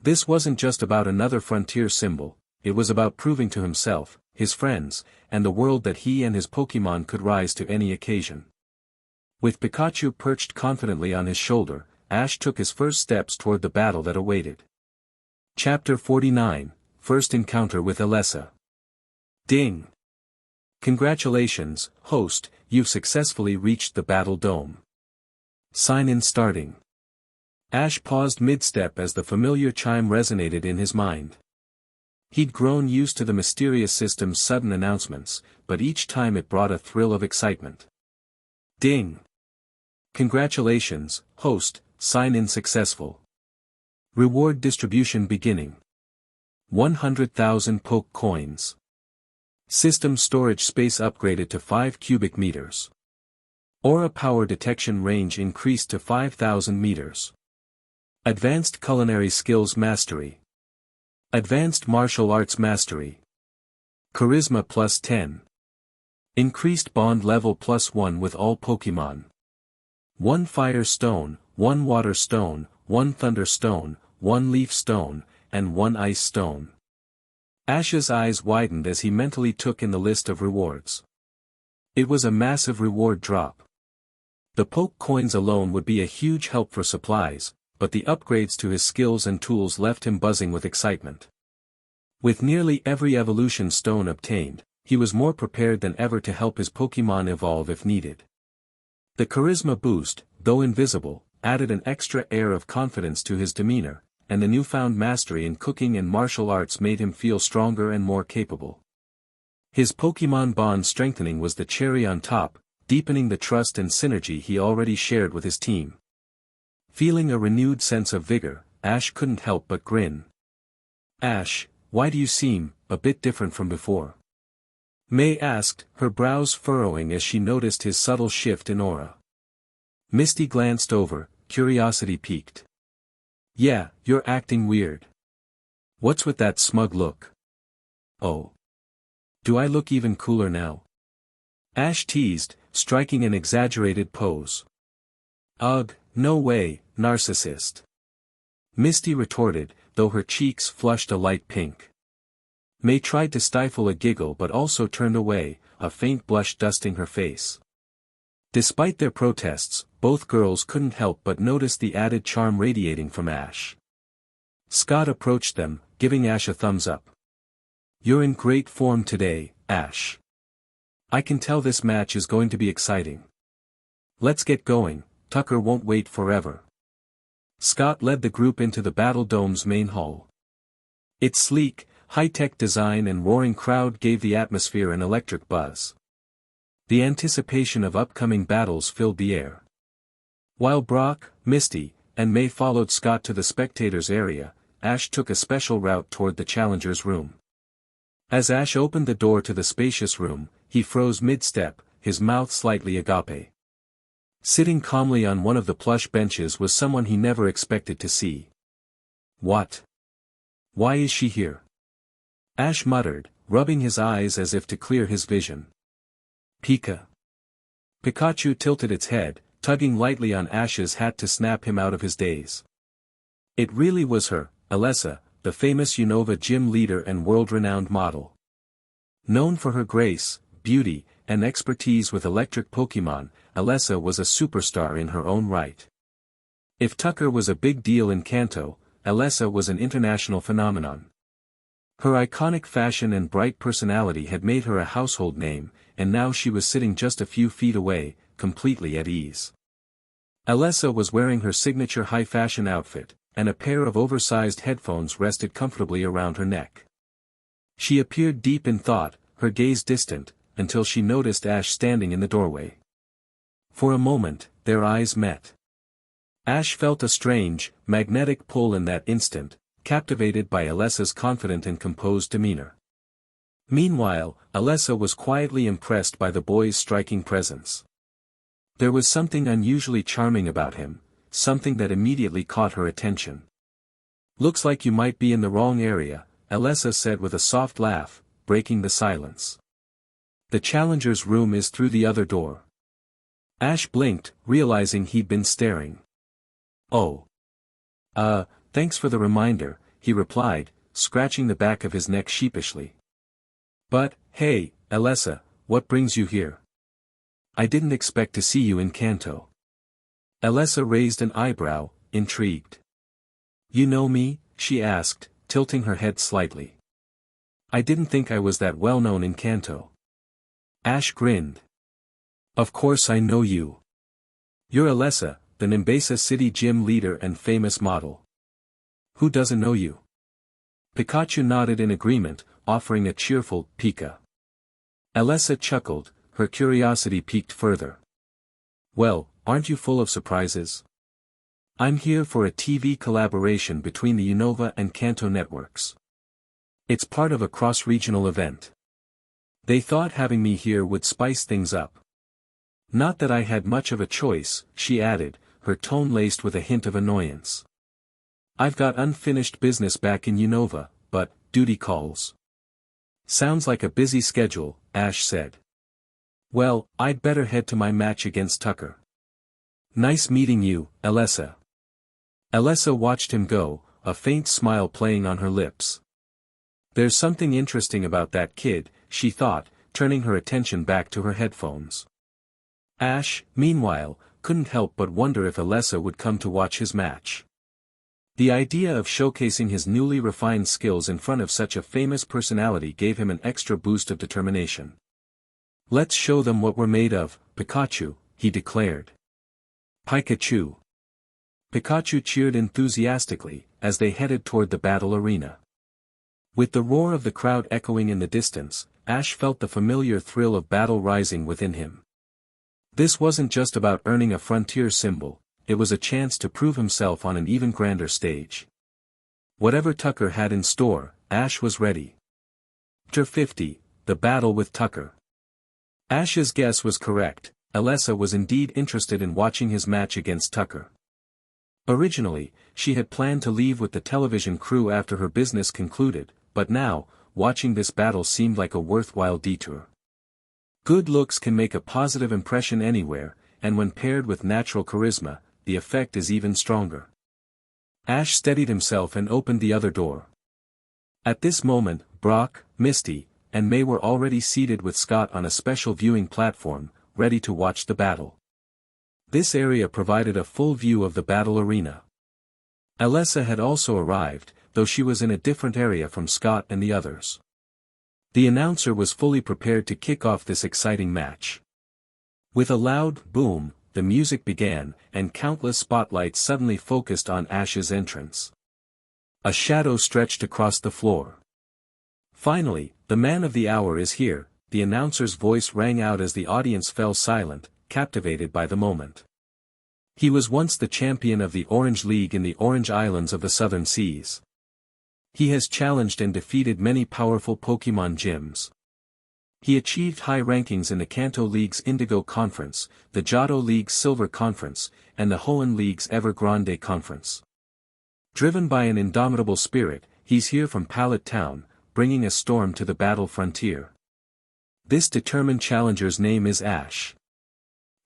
This wasn't just about another frontier symbol, it was about proving to himself, his friends, and the world that he and his Pokémon could rise to any occasion. With Pikachu perched confidently on his shoulder, Ash took his first steps toward the battle that awaited. Chapter 49, First Encounter with Alessa. Ding! Congratulations, host, you've successfully reached the battle dome. Sign-in starting. Ash paused mid-step as the familiar chime resonated in his mind. He'd grown used to the mysterious system's sudden announcements, but each time it brought a thrill of excitement. Ding! Congratulations, host, sign-in successful. Reward distribution beginning. 100,000 Poke Coins. System storage space upgraded to 5 cubic meters. Aura power detection range increased to 5,000 meters. Advanced culinary skills mastery. Advanced martial arts mastery. Charisma plus 10. Increased bond level plus 1 with all Pokémon. 1 fire stone, 1 water stone, 1 thunder stone, 1 leaf stone, and 1 ice stone. Ash's eyes widened as he mentally took in the list of rewards. It was a massive reward drop. The Poke Coins alone would be a huge help for supplies, but the upgrades to his skills and tools left him buzzing with excitement. With nearly every evolution stone obtained, he was more prepared than ever to help his Pokémon evolve if needed. The charisma boost, though invisible, added an extra air of confidence to his demeanor, and the newfound mastery in cooking and martial arts made him feel stronger and more capable. His Pokémon bond strengthening was the cherry on top, deepening the trust and synergy he already shared with his team. Feeling a renewed sense of vigor, Ash couldn't help but grin. Ash, why do you seem a bit different from before? May asked, her brows furrowing as she noticed his subtle shift in aura. Misty glanced over, curiosity piqued. Yeah, you're acting weird. What's with that smug look? Oh. Do I look even cooler now? Ash teased, striking an exaggerated pose. Ugh, no way, narcissist. Misty retorted, though her cheeks flushed a light pink. May tried to stifle a giggle but also turned away, a faint blush dusting her face. Despite their protests, both girls couldn't help but notice the added charm radiating from Ash. Scott approached them, giving Ash a thumbs up. You're in great form today, Ash. I can tell this match is going to be exciting. Let's get going, Tucker won't wait forever. Scott led the group into the Battle Dome's main hall. Its sleek, high-tech design and roaring crowd gave the atmosphere an electric buzz. The anticipation of upcoming battles filled the air. While Brock, Misty, and May followed Scott to the spectators' area, Ash took a special route toward the challengers' room. As Ash opened the door to the spacious room, he froze mid-step, his mouth slightly agape. Sitting calmly on one of the plush benches was someone he never expected to see. What? Why is she here? Ash muttered, rubbing his eyes as if to clear his vision. Pika. Pikachu tilted its head, tugging lightly on Ash's hat to snap him out of his daze. It really was her, Alessa, the famous Unova gym leader and world-renowned model. Known for her grace, beauty, and expertise with electric Pokémon, Alessa was a superstar in her own right. If Tucker was a big deal in Kanto, Alessa was an international phenomenon. Her iconic fashion and bright personality had made her a household name, and now she was sitting just a few feet away, completely at ease. Alessa was wearing her signature high-fashion outfit, and a pair of oversized headphones rested comfortably around her neck. She appeared deep in thought, her gaze distant, until she noticed Ash standing in the doorway. For a moment, their eyes met. Ash felt a strange, magnetic pull in that instant, captivated by Alessa's confident and composed demeanor. Meanwhile, Alessa was quietly impressed by the boy's striking presence. There was something unusually charming about him, something that immediately caught her attention. "Looks like you might be in the wrong area," Alessa said with a soft laugh, breaking the silence. "The challenger's room is through the other door." Ash blinked, realizing he'd been staring. "Oh. Thanks for the reminder," he replied, scratching the back of his neck sheepishly. "But, hey, Alessa, what brings you here? I didn't expect to see you in Kanto." Alessa raised an eyebrow, intrigued. "You know me?" she asked, tilting her head slightly. "I didn't think I was that well known in Kanto." Ash grinned. "Of course I know you. You're Alessa, the Nimbasa City gym leader and famous model. Who doesn't know you?" Pikachu nodded in agreement, offering a cheerful Pika. Alessa chuckled, her curiosity piqued further. "Well, aren't you full of surprises? I'm here for a TV collaboration between the Unova and Kanto networks. It's part of a cross-regional event. They thought having me here would spice things up. Not that I had much of a choice," she added, her tone laced with a hint of annoyance. "I've got unfinished business back in Unova, but, duty calls." "Sounds like a busy schedule," Ash said. "Well, I'd better head to my match against Tucker." "Nice meeting you, Alessa." Alessa watched him go, a faint smile playing on her lips. "There's something interesting about that kid," she thought, turning her attention back to her headphones. Ash, meanwhile, couldn't help but wonder if Alessa would come to watch his match. The idea of showcasing his newly refined skills in front of such a famous personality gave him an extra boost of determination. "Let's show them what we're made of, Pikachu," he declared. "Pikachu!" Pikachu cheered enthusiastically, as they headed toward the battle arena. With the roar of the crowd echoing in the distance, Ash felt the familiar thrill of battle rising within him. This wasn't just about earning a frontier symbol, it was a chance to prove himself on an even grander stage. Whatever Tucker had in store, Ash was ready. Chapter 50, The Battle with Tucker. Ash's guess was correct, Alessa was indeed interested in watching his match against Tucker. Originally, she had planned to leave with the television crew after her business concluded, but now, watching this battle seemed like a worthwhile detour. Good looks can make a positive impression anywhere, and when paired with natural charisma, the effect is even stronger. Ash steadied himself and opened the other door. At this moment, Brock, Misty, and May were already seated with Scott on a special viewing platform, ready to watch the battle. This area provided a full view of the battle arena. Alessa had also arrived, though she was in a different area from Scott and the others. The announcer was fully prepared to kick off this exciting match. With a loud boom, the music began, and countless spotlights suddenly focused on Ash's entrance. A shadow stretched across the floor. "Finally, the man of the hour is here," the announcer's voice rang out as the audience fell silent, captivated by the moment. He was once the champion of the Orange League in the Orange Islands of the Southern Seas. He has challenged and defeated many powerful Pokémon gyms. He achieved high rankings in the Kanto League's Indigo Conference, the Johto League's Silver Conference, and the Hoenn League's Evergrande Conference. Driven by an indomitable spirit, he's here from Pallet Town, bringing a storm to the battle frontier. This determined challenger's name is Ash.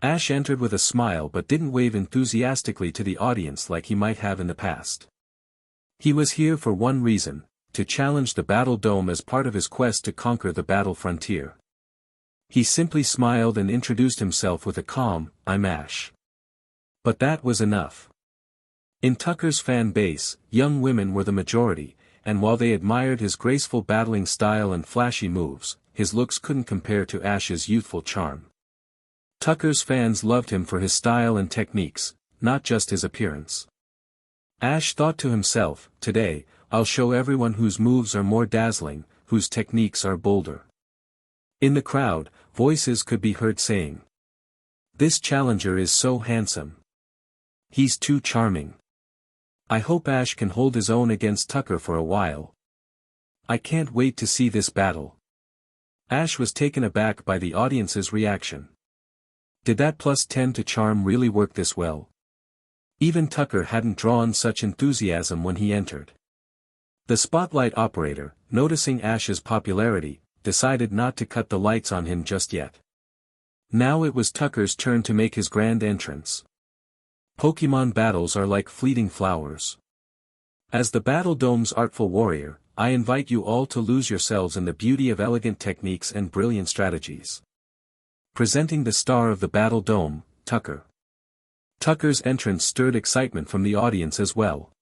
Ash entered with a smile but didn't wave enthusiastically to the audience like he might have in the past. He was here for one reason, to challenge the Battle Dome as part of his quest to conquer the battle frontier. He simply smiled and introduced himself with a calm, "I'm Ash." But that was enough. In Tucker's fan base, young women were the majority, and while they admired his graceful battling style and flashy moves, his looks couldn't compare to Ash's youthful charm. Tucker's fans loved him for his style and techniques, not just his appearance. Ash thought to himself, today, I'll show everyone whose moves are more dazzling, whose techniques are bolder. In the crowd, voices could be heard saying, "This challenger is so handsome. He's too charming. I hope Ash can hold his own against Tucker for a while. I can't wait to see this battle." Ash was taken aback by the audience's reaction. Did that +10 to charm really work this well? Even Tucker hadn't drawn such enthusiasm when he entered. The spotlight operator, noticing Ash's popularity, decided not to cut the lights on him just yet. Now it was Tucker's turn to make his grand entrance. Pokémon battles are like fleeting flowers. As the Battle Dome's artful warrior, I invite you all to lose yourselves in the beauty of elegant techniques and brilliant strategies. Presenting the star of the Battle Dome, Tucker. Tucker's entrance stirred excitement from the audience as well.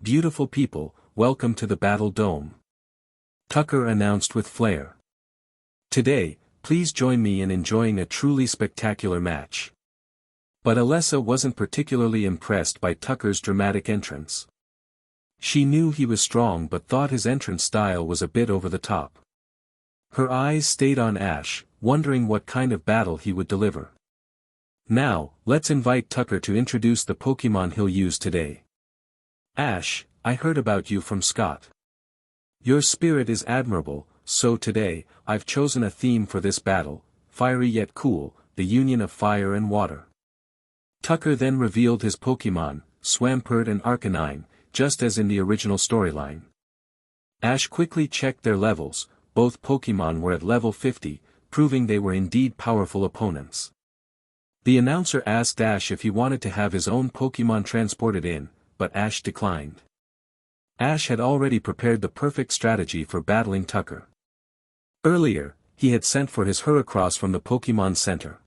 "Beautiful people, welcome to the Battle Dome," Tucker announced with flair. "Today, please join me in enjoying a truly spectacular match." But Alessa wasn't particularly impressed by Tucker's dramatic entrance. She knew he was strong but thought his entrance style was a bit over the top. Her eyes stayed on Ash, wondering what kind of battle he would deliver. "Now, let's invite Tucker to introduce the Pokémon he'll use today. Ash, I heard about you from Scott. Your spirit is admirable, so today, I've chosen a theme for this battle, fiery yet cool, the union of fire and water." Tucker then revealed his Pokémon, Swampert and Arcanine, just as in the original storyline. Ash quickly checked their levels, both Pokémon were at level 50, proving they were indeed powerful opponents. The announcer asked Ash if he wanted to have his own Pokémon transported in, but Ash declined. Ash had already prepared the perfect strategy for battling Tucker. Earlier, he had sent for his Heracross from the Pokémon Center.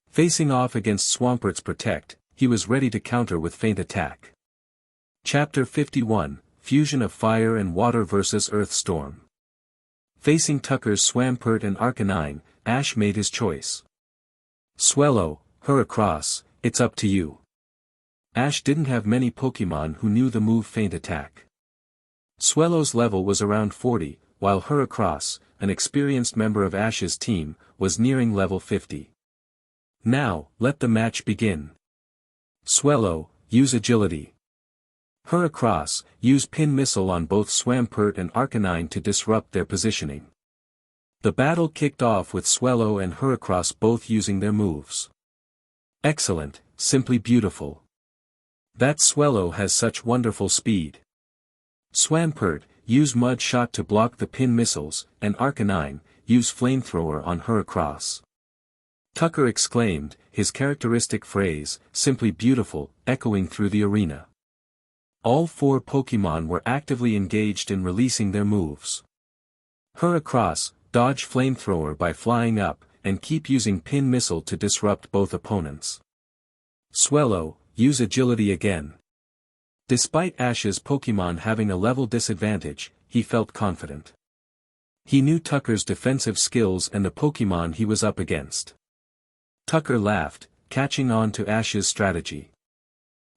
Facing off against Swampert's Protect, he was ready to counter with Feint Attack. Chapter 51, Fusion of Fire and Water vs Earth Storm. Facing Tucker's Swampert and Arcanine, Ash made his choice. "Swellow, Heracross, it's up to you." Ash didn't have many Pokémon who knew the move Feint Attack. Swellow's level was around 40, while Heracross, an experienced member of Ash's team, was nearing level 50. Now, let the match begin. Swellow, use Agility. Heracross, use Pin Missile on both Swampert and Arcanine to disrupt their positioning. The battle kicked off with Swellow and Heracross both using their moves. Excellent, simply beautiful. That Swellow has such wonderful speed. Swampert, use Mud Shot to block the Pin Missiles, and Arcanine, use Flamethrower on Heracross. Tucker exclaimed, his characteristic phrase, simply beautiful, echoing through the arena. All four Pokémon were actively engaged in releasing their moves. Heracross, dodge Flamethrower by flying up, and keep using Pin Missile to disrupt both opponents. Swellow, use Agility again. Despite Ash's Pokémon having a level disadvantage, he felt confident. He knew Tucker's defensive skills and the Pokémon he was up against. Tucker laughed, catching on to Ash's strategy.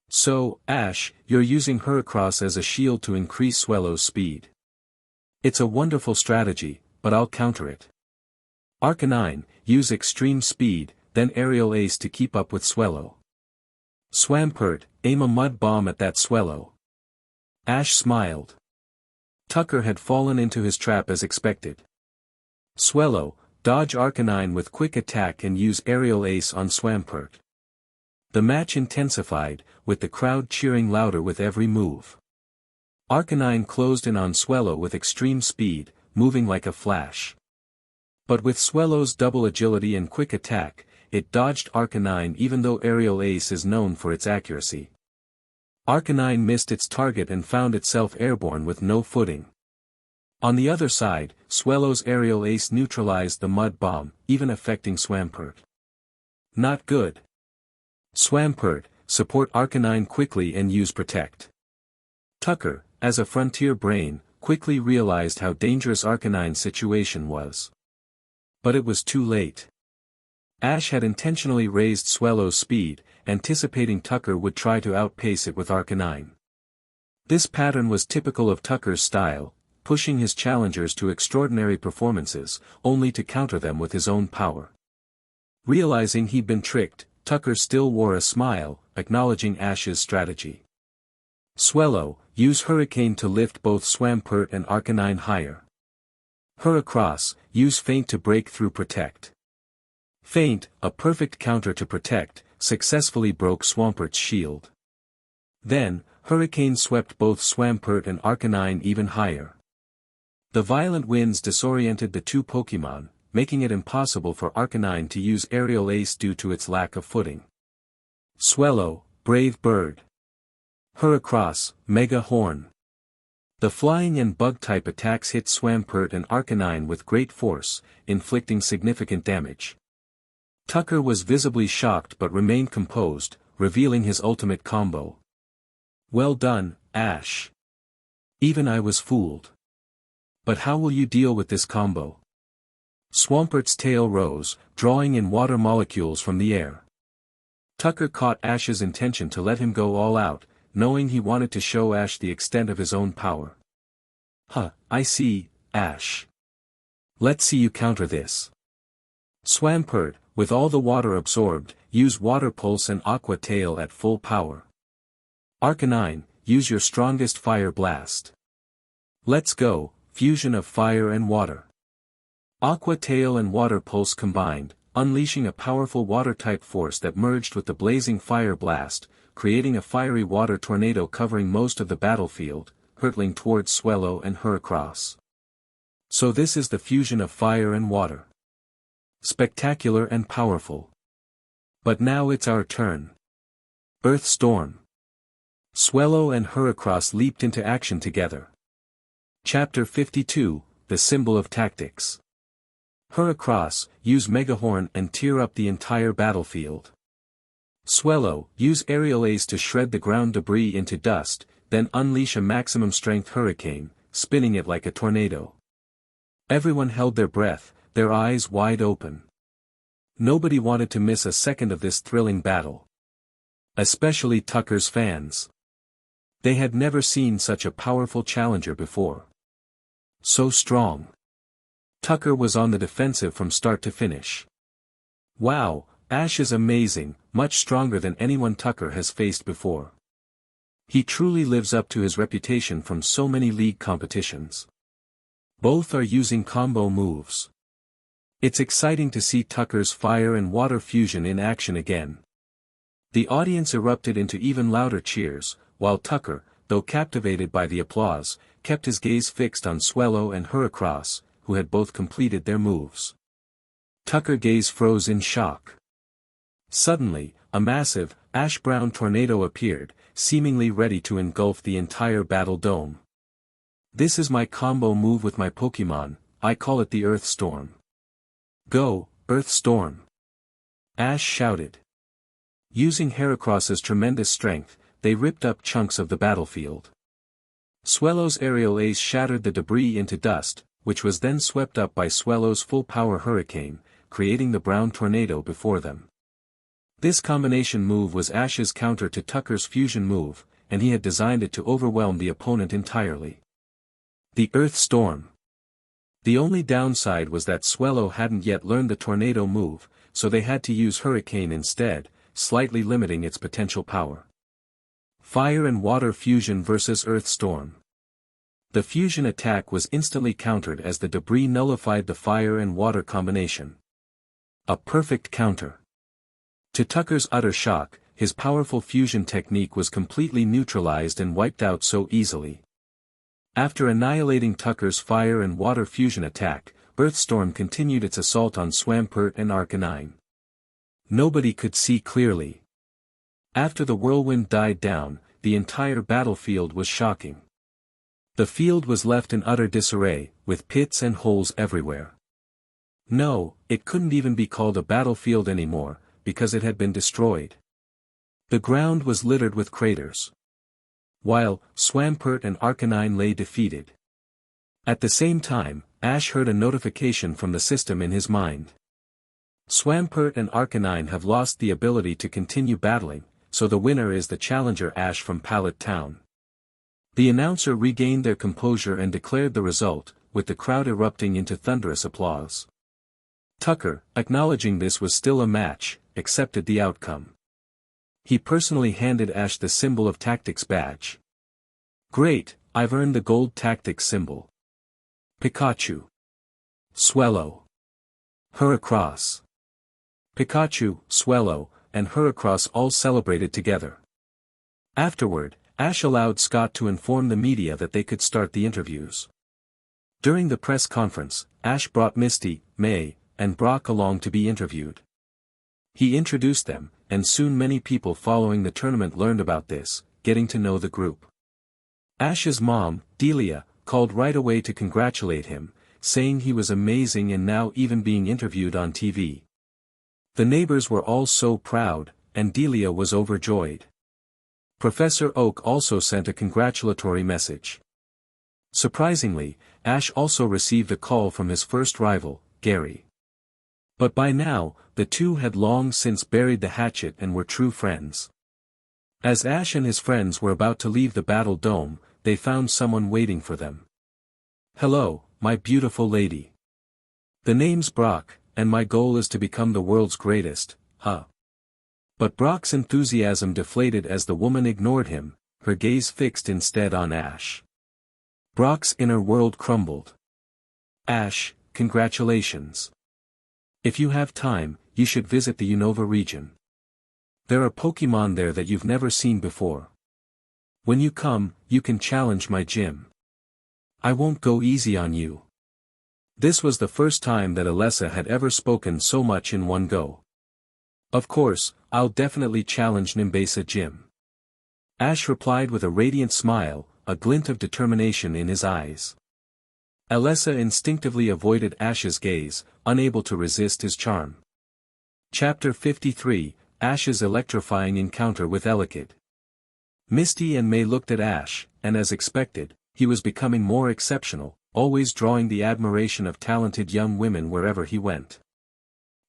"So, Ash, you're using Heracross as a shield to increase Swellow's speed. It's a wonderful strategy, but I'll counter it. Arcanine, use Extreme Speed, then Aerial Ace to keep up with Swellow. Swampert, aim a Mud Bomb at that Swellow." Ash smiled. Tucker had fallen into his trap as expected. Swellow, dodge Arcanine with Quick Attack and use Aerial Ace on Swampert. The match intensified, with the crowd cheering louder with every move. Arcanine closed in on Swellow with extreme speed, moving like a flash. But with Swellow's double agility and quick attack, it dodged Arcanine even though Aerial Ace is known for its accuracy. Arcanine missed its target and found itself airborne with no footing. On the other side, Swellow's Aerial Ace neutralized the Mud Bomb, even affecting Swampert. Not good. Swampert, support Arcanine quickly and use Protect. Tucker, as a frontier brain, quickly realized how dangerous Arcanine's situation was. But it was too late. Ash had intentionally raised Swellow's speed, anticipating Tucker would try to outpace it with Arcanine. This pattern was typical of Tucker's style, pushing his challengers to extraordinary performances, only to counter them with his own power. Realizing he'd been tricked, Tucker still wore a smile, acknowledging Ash's strategy. Swellow, use Hurricane to lift both Swampert and Arcanine higher. Heracross, use Feint to break through Protect. Feint, a perfect counter to Protect, successfully broke Swampert's shield. Then, Hurricane swept both Swampert and Arcanine even higher. The violent winds disoriented the two Pokémon, making it impossible for Arcanine to use Aerial Ace due to its lack of footing. Swellow, Brave Bird. Heracross, Mega Horn. The flying and bug-type attacks hit Swampert and Arcanine with great force, inflicting significant damage. Tucker was visibly shocked but remained composed, revealing his ultimate combo. Well done, Ash. Even I was fooled. But how will you deal with this combo? Swampert's tail rose, drawing in water molecules from the air. Tucker caught Ash's intention to let him go all out, knowing he wanted to show Ash the extent of his own power. I see, Ash. Let's see you counter this. Swampert, with all the water absorbed, use Water Pulse and Aqua Tail at full power. Arcanine, use your strongest Fire Blast. Let's go, fusion of fire and water. Aqua Tail and Water Pulse combined, unleashing a powerful water-type force that merged with the blazing Fire Blast, creating a fiery water tornado covering most of the battlefield, hurtling towards Swellow and Heracross. So this is the fusion of fire and water. Spectacular and powerful. But now it's our turn. Earth Storm. Swellow and Heracross leaped into action together. Chapter 52, The Symbol of Tactics. Heracross, use Megahorn and tear up the entire battlefield. Swellow, use Aerial Ace to shred the ground debris into dust, then unleash a maximum strength hurricane, spinning it like a tornado. Everyone held their breath, their eyes wide open. Nobody wanted to miss a second of this thrilling battle. Especially Tucker's fans. They had never seen such a powerful challenger before. So strong. Tucker was on the defensive from start to finish. Wow, Ash is amazing, much stronger than anyone Tucker has faced before. He truly lives up to his reputation from so many league competitions. Both are using combo moves. It's exciting to see Tucker's fire and water fusion in action again. The audience erupted into even louder cheers, while Tucker, though captivated by the applause, kept his gaze fixed on Swellow and Heracross, who had both completed their moves. Tucker's gaze froze in shock. Suddenly, a massive, ash-brown tornado appeared, seemingly ready to engulf the entire battle dome. This is my combo move with my Pokémon, I call it the Earth Storm. Go, Earth Storm! Ash shouted. Using Heracross's tremendous strength, they ripped up chunks of the battlefield. Swellow's Aerial Ace shattered the debris into dust, which was then swept up by Swellow's full-power hurricane, creating the brown tornado before them. This combination move was Ash's counter to Tucker's fusion move, and he had designed it to overwhelm the opponent entirely. The Earth Storm. The only downside was that Swellow hadn't yet learned the tornado move, so they had to use Hurricane instead, slightly limiting its potential power. Fire and Water Fusion vs Earth Storm. The fusion attack was instantly countered as the debris nullified the fire and water combination. A perfect counter. To Tucker's utter shock, his powerful fusion technique was completely neutralized and wiped out so easily. After annihilating Tucker's fire and water fusion attack, Earthstorm continued its assault on Swampert and Arcanine. Nobody could see clearly. After the whirlwind died down, the entire battlefield was shocking. The field was left in utter disarray, with pits and holes everywhere. No, it couldn't even be called a battlefield anymore, because it had been destroyed. The ground was littered with craters. While Swampert and Arcanine lay defeated. At the same time, Ash heard a notification from the system in his mind. Swampert and Arcanine have lost the ability to continue battling, so the winner is the challenger Ash from Pallet Town. The announcer regained their composure and declared the result, with the crowd erupting into thunderous applause. Tucker, acknowledging this was still a match, accepted the outcome. He personally handed Ash the Symbol of Tactics badge. Great, I've earned the gold tactics symbol. Pikachu. Swellow. Heracross. Pikachu, Swellow, and Heracross all celebrated together. Afterward, Ash allowed Scott to inform the media that they could start the interviews. During the press conference, Ash brought Misty, May, and Brock along to be interviewed. He introduced them, and soon many people following the tournament learned about this, getting to know the group. Ash's mom, Delia, called right away to congratulate him, saying he was amazing and now even being interviewed on TV. The neighbors were all so proud, and Delia was overjoyed. Professor Oak also sent a congratulatory message. Surprisingly, Ash also received a call from his first rival, Gary. But by now, the two had long since buried the hatchet and were true friends. As Ash and his friends were about to leave the battle dome, they found someone waiting for them. "Hello, my beautiful lady. The name's Brock, and my goal is to become the world's greatest, huh?" But Brock's enthusiasm deflated as the woman ignored him, her gaze fixed instead on Ash. Brock's inner world crumbled. "Ash, congratulations. If you have time, you should visit the Unova region. There are Pokémon there that you've never seen before. When you come, you can challenge my gym. I won't go easy on you." This was the first time that Alessa had ever spoken so much in one go. "Of course, I'll definitely challenge Nimbasa Gym." Ash replied with a radiant smile, a glint of determination in his eyes. Alessa instinctively avoided Ash's gaze, unable to resist his charm. Chapter 53, Ash's electrifying encounter with Elekid. Misty and May looked at Ash, and as expected, he was becoming more exceptional, always drawing the admiration of talented young women wherever he went.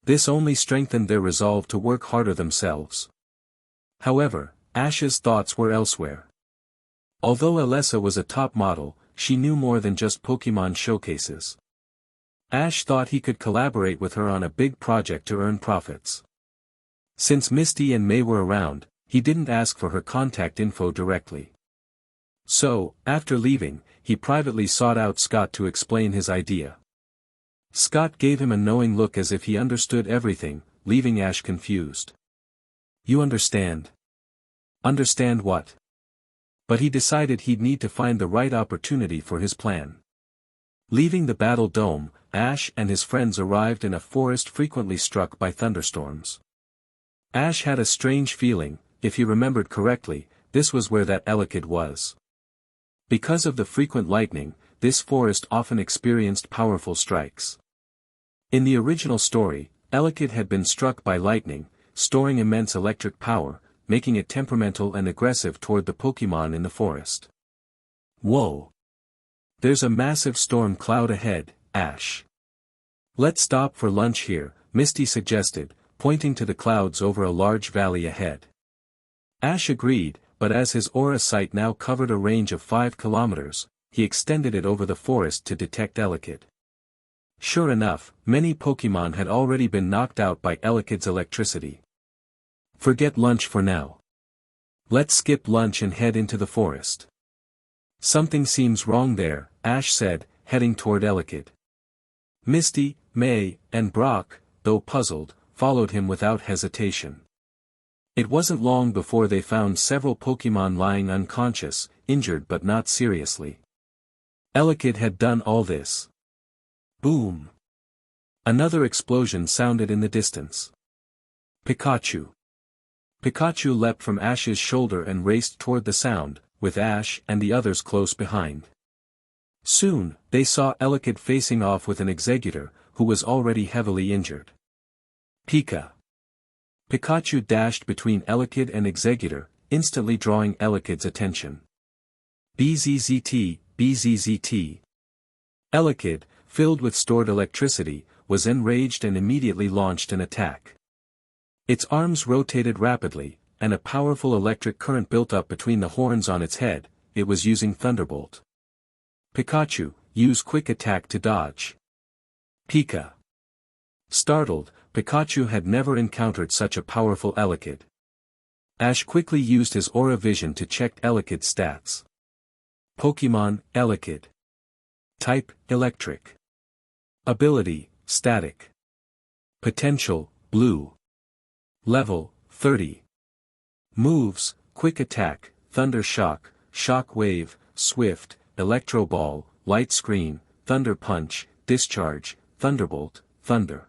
This only strengthened their resolve to work harder themselves. However, Ash's thoughts were elsewhere. Although Alessa was a top model, she knew more than just Pokémon showcases. Ash thought he could collaborate with her on a big project to earn profits. Since Misty and May were around, he didn't ask for her contact info directly. So, after leaving, he privately sought out Scott to explain his idea. Scott gave him a knowing look as if he understood everything, leaving Ash confused. "You understand?" "Understand what?" But he decided he'd need to find the right opportunity for his plan. Leaving the battle dome, Ash and his friends arrived in a forest frequently struck by thunderstorms. Ash had a strange feeling, if he remembered correctly, this was where that Elekid was. Because of the frequent lightning, this forest often experienced powerful strikes. In the original story, Elekid had been struck by lightning, storing immense electric power, making it temperamental and aggressive toward the Pokémon in the forest. "Whoa! There's a massive storm cloud ahead, Ash. Let's stop for lunch here," Misty suggested, pointing to the clouds over a large valley ahead. Ash agreed, but as his aura sight now covered a range of 5 kilometers, he extended it over the forest to detect Elekid. Sure enough, many Pokémon had already been knocked out by Elekid's electricity. "Forget lunch for now. Let's skip lunch and head into the forest." "Something seems wrong there," Ash said, heading toward Elekid. Misty, May, and Brock, though puzzled, followed him without hesitation. It wasn't long before they found several Pokémon lying unconscious, injured but not seriously. Elekid had done all this. Boom! Another explosion sounded in the distance. Pikachu. Pikachu leapt from Ash's shoulder and raced toward the sound, with Ash and the others close behind. Soon, they saw Elekid facing off with an Exeggutor, who was already heavily injured. Pika. Pikachu dashed between Elekid and Exeggutor, instantly drawing Elekid's attention. BZZT, BZZT. Elekid, filled with stored electricity, was enraged and immediately launched an attack. Its arms rotated rapidly, and a powerful electric current built up between the horns on its head. It was using Thunderbolt. Pikachu, use quick attack to dodge. Pika. Startled, Pikachu had never encountered such a powerful Elekid. Ash quickly used his aura vision to check Elekid's stats. Pokémon, Elekid. Type, Electric. Ability, Static. Potential, Blue. Level, 30. Moves, Quick Attack, Thunder Shock, Shock Wave, Swift, Electro Ball, Light Screen, Thunder Punch, Discharge, Thunderbolt, Thunder.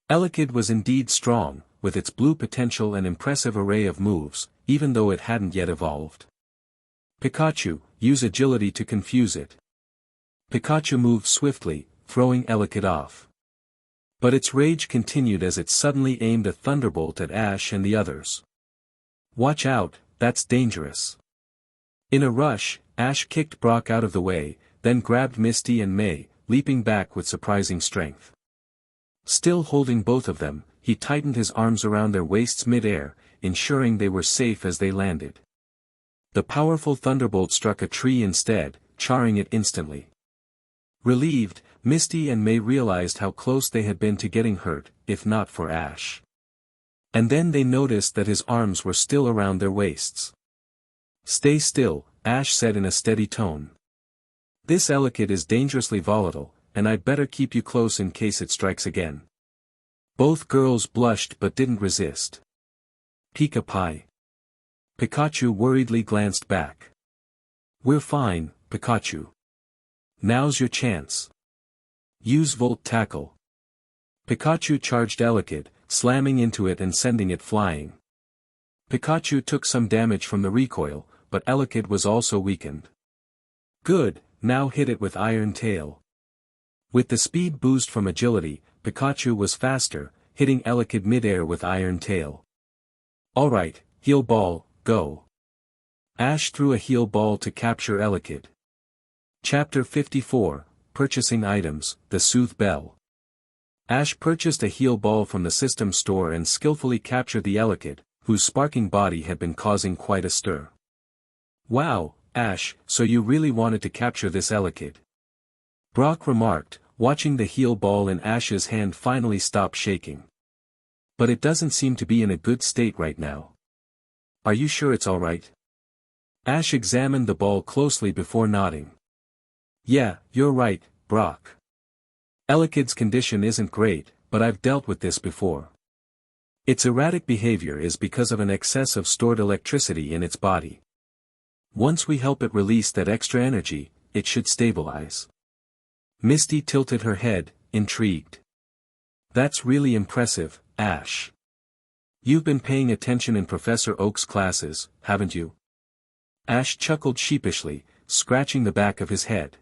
Elekid was indeed strong, with its blue potential and impressive array of moves, even though it hadn't yet evolved. Pikachu, use agility to confuse it. Pikachu moved swiftly, throwing Elekid off. But its rage continued as it suddenly aimed a thunderbolt at Ash and the others. Watch out, that's dangerous. In a rush, Ash kicked Brock out of the way, then grabbed Misty and May, leaping back with surprising strength. Still holding both of them, he tightened his arms around their waists mid-air, ensuring they were safe as they landed. The powerful thunderbolt struck a tree instead, charring it instantly. Relieved, Misty and May realized how close they had been to getting hurt, if not for Ash. And then they noticed that his arms were still around their waists. Stay still, Ash said in a steady tone. This Elekid is dangerously volatile, and I'd better keep you close in case it strikes again. Both girls blushed but didn't resist. Pika Pie. Pikachu worriedly glanced back. We're fine, Pikachu. Now's your chance. Use Volt Tackle. Pikachu charged Elekid, slamming into it and sending it flying. Pikachu took some damage from the recoil, but Elekid was also weakened. Good, now hit it with Iron Tail. With the speed boost from agility, Pikachu was faster, hitting Elekid mid-air with Iron Tail. Alright, Heal Ball, go. Ash threw a Heal Ball to capture Elekid. Chapter 54, Purchasing Items, the Soothe Bell. Ash purchased a Heal Ball from the system store and skillfully captured the Elekid, whose sparking body had been causing quite a stir. Wow, Ash, so you really wanted to capture this Elekid. Brock remarked, watching the Heal Ball in Ash's hand finally stop shaking. But it doesn't seem to be in a good state right now. Are you sure it's alright? Ash examined the ball closely before nodding. Yeah, you're right, Brock. Elekid's condition isn't great, but I've dealt with this before. Its erratic behavior is because of an excess of stored electricity in its body. Once we help it release that extra energy, it should stabilize. Misty tilted her head, intrigued. That's really impressive, Ash. You've been paying attention in Professor Oak's classes, haven't you? Ash chuckled sheepishly, scratching the back of his head.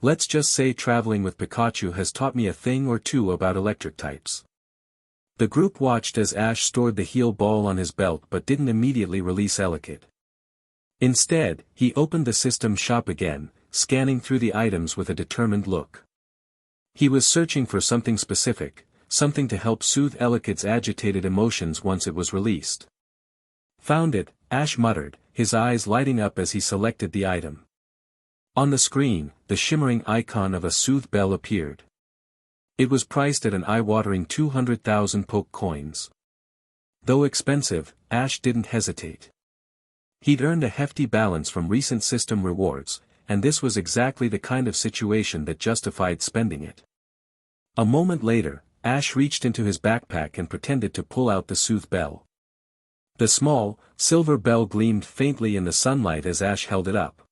Let's just say traveling with Pikachu has taught me a thing or two about electric types. The group watched as Ash stored the Heal Ball on his belt but didn't immediately release Elekid. Instead, he opened the system shop again, scanning through the items with a determined look. He was searching for something specific, something to help soothe Elekid's agitated emotions once it was released. Found it, Ash muttered, his eyes lighting up as he selected the item. On the screen, the shimmering icon of a Soothe Bell appeared. It was priced at an eye-watering 200,000 poke coins. Though expensive, Ash didn't hesitate. He'd earned a hefty balance from recent system rewards, and this was exactly the kind of situation that justified spending it. A moment later, Ash reached into his backpack and pretended to pull out the Soothe Bell. The small, silver bell gleamed faintly in the sunlight as Ash held it up.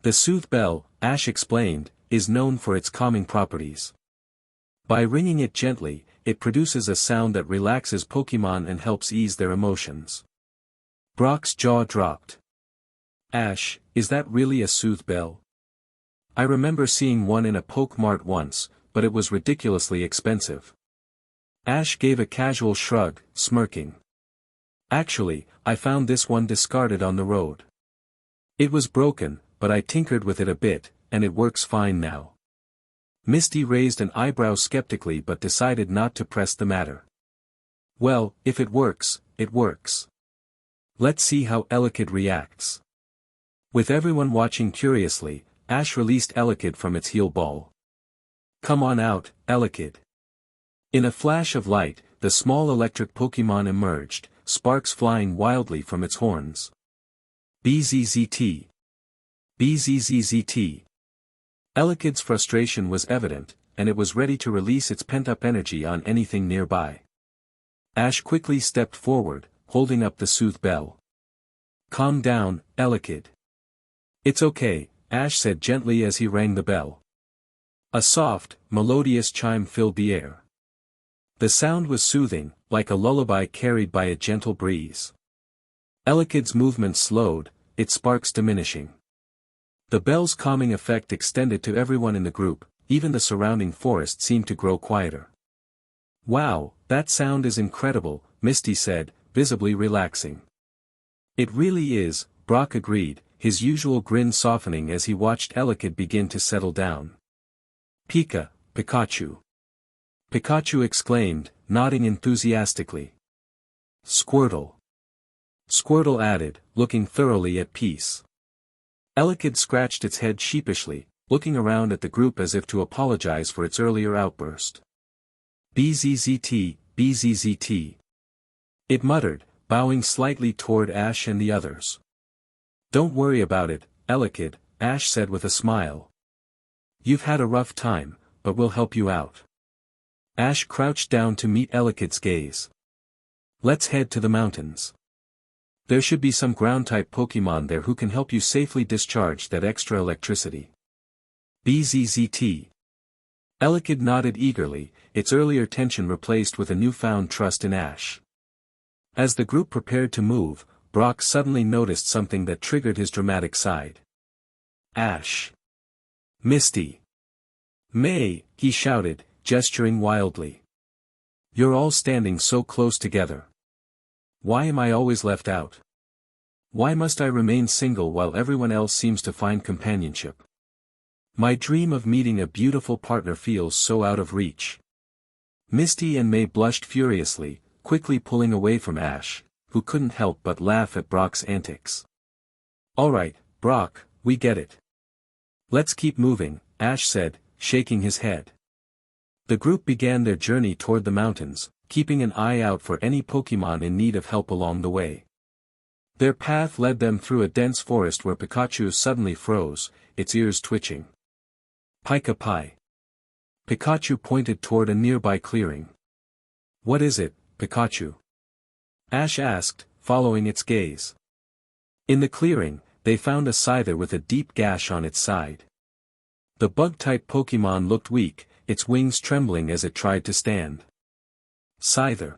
The Soothe Bell, Ash explained, is known for its calming properties. By ringing it gently, it produces a sound that relaxes Pokémon and helps ease their emotions. Brock's jaw dropped. Ash, is that really a Soothe Bell? I remember seeing one in a Pokemart once, but it was ridiculously expensive. Ash gave a casual shrug, smirking. Actually, I found this one discarded on the road. It was broken, but I tinkered with it a bit, and it works fine now. Misty raised an eyebrow skeptically but decided not to press the matter. Well, if it works, it works. Let's see how Elekid reacts. With everyone watching curiously, Ash released Elekid from its heal ball. Come on out, Elekid. In a flash of light, the small electric Pokémon emerged, sparks flying wildly from its horns. BZZT. BZZZT. Elekid's frustration was evident, and it was ready to release its pent-up energy on anything nearby. Ash quickly stepped forward, holding up the soothe bell. Calm down, Elekid. It's okay, Ash said gently as he rang the bell. A soft, melodious chime filled the air. The sound was soothing, like a lullaby carried by a gentle breeze. Elekid's movements slowed, its sparks diminishing. The bell's calming effect extended to everyone in the group, even the surrounding forest seemed to grow quieter. Wow, that sound is incredible, Misty said, visibly relaxing. It really is, Brock agreed, his usual grin softening as he watched Elekid begin to settle down. Pikachu. Pikachu exclaimed, nodding enthusiastically. Squirtle. Squirtle added, looking thoroughly at peace. Elekid scratched its head sheepishly, looking around at the group as if to apologize for its earlier outburst. BZZT, BZZT. It muttered, bowing slightly toward Ash and the others. Don't worry about it, Elekid, Ash said with a smile. You've had a rough time, but we'll help you out. Ash crouched down to meet Elekid's gaze. Let's head to the mountains. There should be some ground-type Pokémon there who can help you safely discharge that extra electricity. BZZT. Elekid nodded eagerly, its earlier tension replaced with a newfound trust in Ash. As the group prepared to move, Brock suddenly noticed something that triggered his dramatic side. Ash. Misty. May, he shouted, gesturing wildly. You're all standing so close together. Why am I always left out? Why must I remain single while everyone else seems to find companionship? My dream of meeting a beautiful partner feels so out of reach. Misty and May blushed furiously, quickly pulling away from Ash, who couldn't help but laugh at Brock's antics. Alright, Brock, we get it. Let's keep moving, Ash said, shaking his head. The group began their journey toward the mountains, keeping an eye out for any Pokémon in need of help along the way. Their path led them through a dense forest where Pikachu suddenly froze, its ears twitching. Pika Pi. Pikachu pointed toward a nearby clearing. What is it, Pikachu? Ash asked, following its gaze. In the clearing, they found a Scyther with a deep gash on its side. The bug-type Pokémon looked weak, its wings trembling as it tried to stand. Scyther.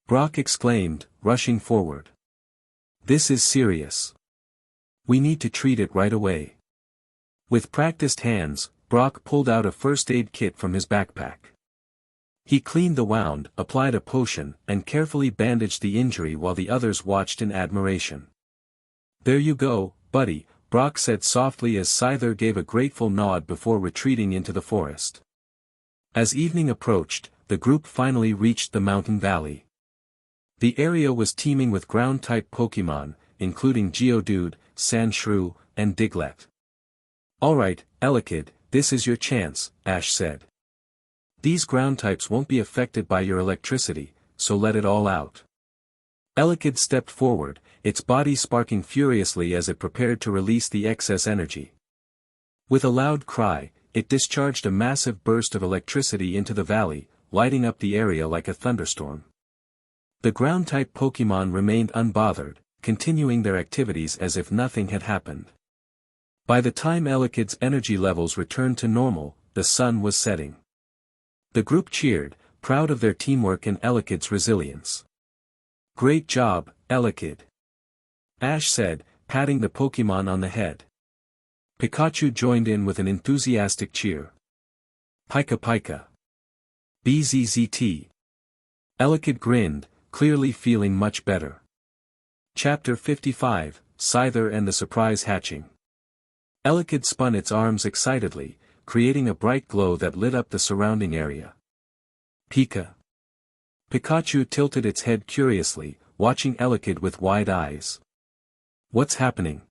Brock exclaimed, rushing forward. This is serious. We need to treat it right away. With practiced hands, Brock pulled out a first aid kit from his backpack. He cleaned the wound, applied a potion, and carefully bandaged the injury while the others watched in admiration. There you go, buddy, Brock said softly as Scyther gave a grateful nod before retreating into the forest. As evening approached, the group finally reached the mountain valley. The area was teeming with ground-type Pokémon, including Geodude, Sandshrew, and Diglett. Alright, Elekid, this is your chance, Ash said. These ground types won't be affected by your electricity, so let it all out. Elekid stepped forward, its body sparking furiously as it prepared to release the excess energy. With a loud cry, it discharged a massive burst of electricity into the valley, lighting up the area like a thunderstorm. The ground-type Pokémon remained unbothered, continuing their activities as if nothing had happened. By the time Elekid's energy levels returned to normal, the sun was setting. The group cheered, proud of their teamwork and Elekid's resilience. Great job, Elekid. Ash said, patting the Pokémon on the head. Pikachu joined in with an enthusiastic cheer. Pika Pika. BZZT. Elekid grinned, clearly feeling much better. Chapter 55, Scyther and the Surprise Hatching. Elekid spun its arms excitedly, creating a bright glow that lit up the surrounding area. Pika. Pikachu tilted its head curiously, watching Elekid with wide eyes. What's happening?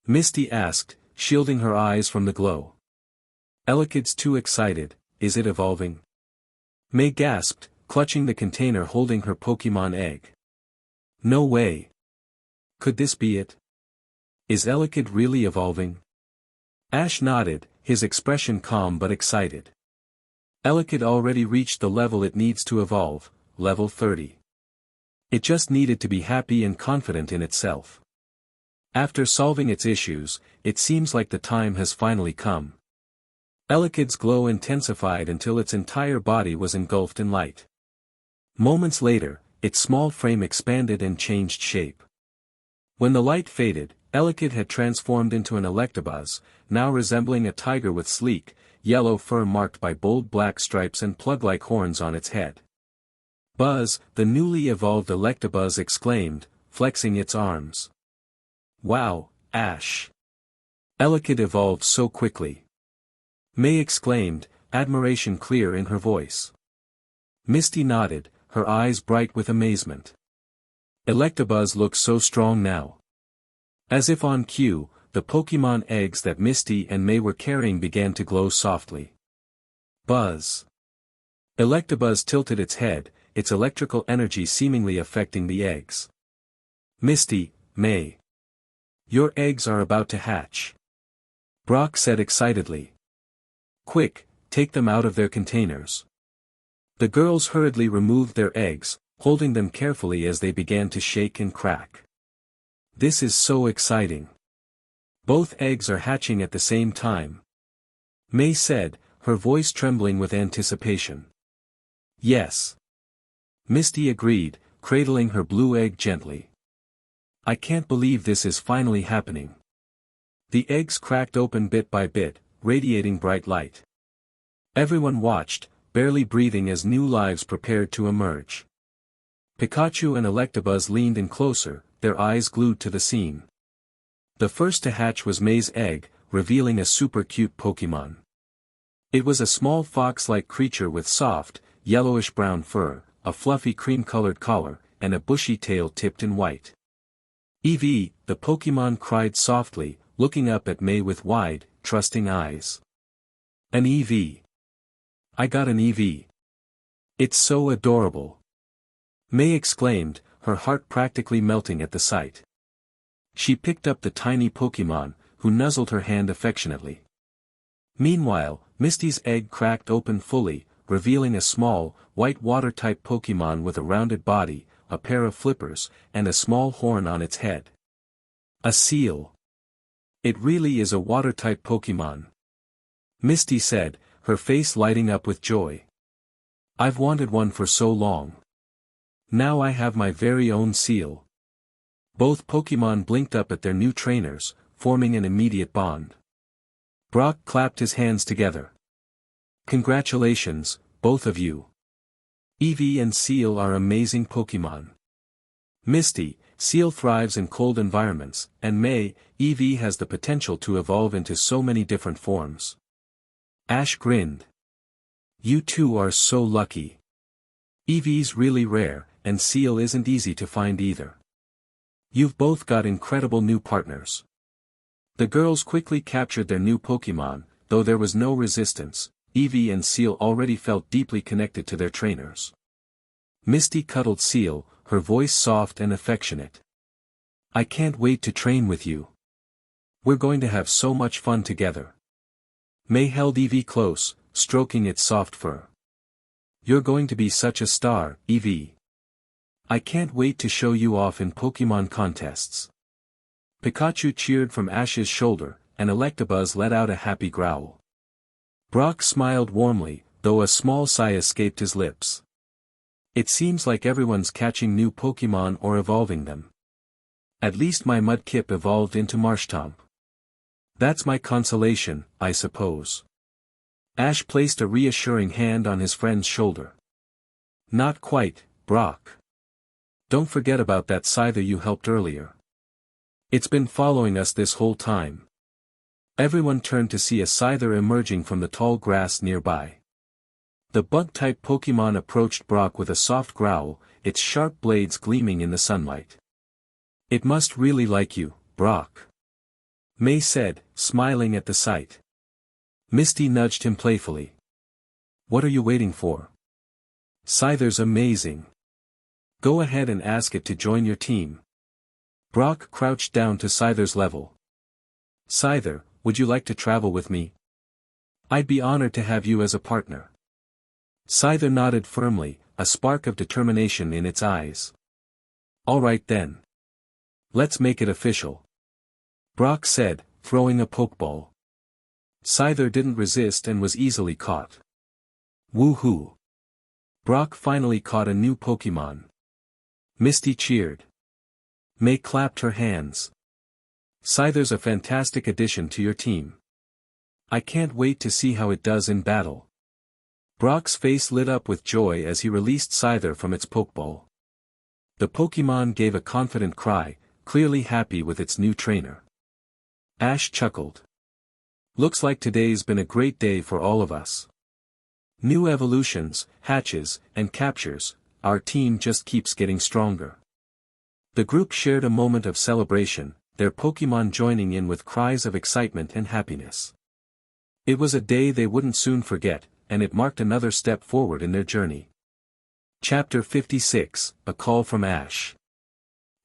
Misty asked, shielding her eyes from the glow. Elekid's too excited, is it evolving? May gasped, clutching the container holding her Pokémon egg. No way. Could this be it? Is Elekid really evolving? Ash nodded, his expression calm but excited. Elekid already reached the level it needs to evolve, level 30. It just needed to be happy and confident in itself. After solving its issues, it seems like the time has finally come. Elekid's glow intensified until its entire body was engulfed in light. Moments later, its small frame expanded and changed shape. When the light faded, Elekid had transformed into an Electabuzz, now resembling a tiger with sleek, yellow fur marked by bold black stripes and plug-like horns on its head. Buzz, the newly evolved Electabuzz exclaimed, flexing its arms. Wow, Ash! Elekid evolved so quickly. May exclaimed, admiration clear in her voice. Misty nodded, her eyes bright with amazement. Electabuzz looks so strong now. As if on cue, the Pokémon eggs that Misty and May were carrying began to glow softly. Buzz. Electabuzz tilted its head, its electrical energy seemingly affecting the eggs. Misty, May. Your eggs are about to hatch. Brock said excitedly. Quick, take them out of their containers. The girls hurriedly removed their eggs, holding them carefully as they began to shake and crack. This is so exciting. Both eggs are hatching at the same time. May said, her voice trembling with anticipation. Yes. Misty agreed, cradling her blue egg gently. I can't believe this is finally happening. The eggs cracked open bit by bit, radiating bright light. Everyone watched, barely breathing as new lives prepared to emerge. Pikachu and Electabuzz leaned in closer, their eyes glued to the scene. The first to hatch was May's egg, revealing a super cute Pokémon. It was a small fox-like creature with soft, yellowish-brown fur, a fluffy cream-colored collar, and a bushy tail tipped in white. Eevee, the Pokémon cried softly, looking up at May with wide, trusting eyes. An Eevee. I got an Eevee. It's so adorable. May exclaimed, her heart practically melting at the sight. She picked up the tiny Pokémon, who nuzzled her hand affectionately. Meanwhile, Misty's egg cracked open fully, revealing a small, white water-type Pokémon with a rounded body, a pair of flippers, and a small horn on its head. A seal. It really is a water-type Pokémon. Misty said, her face lighting up with joy. I've wanted one for so long. Now I have my very own seal. Both Pokémon blinked up at their new trainers, forming an immediate bond. Brock clapped his hands together. Congratulations, both of you. Eevee and Seal are amazing Pokémon. Misty, Seal thrives in cold environments, and May, Eevee has the potential to evolve into so many different forms. Ash grinned. You two are so lucky. Eevee's really rare, and Seal isn't easy to find either. You've both got incredible new partners. The girls quickly captured their new Pokémon, though there was no resistance. Eevee and Seal already felt deeply connected to their trainers. Misty cuddled Seal, her voice soft and affectionate. I can't wait to train with you. We're going to have so much fun together. May held Eevee close, stroking its soft fur. You're going to be such a star, Eevee. I can't wait to show you off in Pokémon contests. Pikachu cheered from Ash's shoulder, and Electabuzz let out a happy growl. Brock smiled warmly, though a small sigh escaped his lips. It seems like everyone's catching new Pokémon or evolving them. At least my Mudkip evolved into Marshtomp. That's my consolation, I suppose. Ash placed a reassuring hand on his friend's shoulder. Not quite, Brock. Don't forget about that Scyther you helped earlier. It's been following us this whole time. Everyone turned to see a Scyther emerging from the tall grass nearby. The bug-type Pokémon approached Brock with a soft growl, its sharp blades gleaming in the sunlight. "It must really like you, Brock," May said, smiling at the sight. Misty nudged him playfully. "What are you waiting for? Scyther's amazing. Go ahead and ask it to join your team." Brock crouched down to Scyther's level. "Scyther, would you like to travel with me? I'd be honored to have you as a partner." Scyther nodded firmly, a spark of determination in its eyes. "All right then. Let's make it official," Brock said, throwing a Pokeball. Scyther didn't resist and was easily caught. Woohoo! Brock finally caught a new Pokémon. Misty cheered. May clapped her hands. "Scyther's a fantastic addition to your team. I can't wait to see how it does in battle." Brock's face lit up with joy as he released Scyther from its Pokeball. The Pokémon gave a confident cry, clearly happy with its new trainer. Ash chuckled. "Looks like today's been a great day for all of us. New evolutions, hatches, and captures, our team just keeps getting stronger." The group shared a moment of celebration, their Pokémon joining in with cries of excitement and happiness. It was a day they wouldn't soon forget, and it marked another step forward in their journey. Chapter 56, A Call from Ash.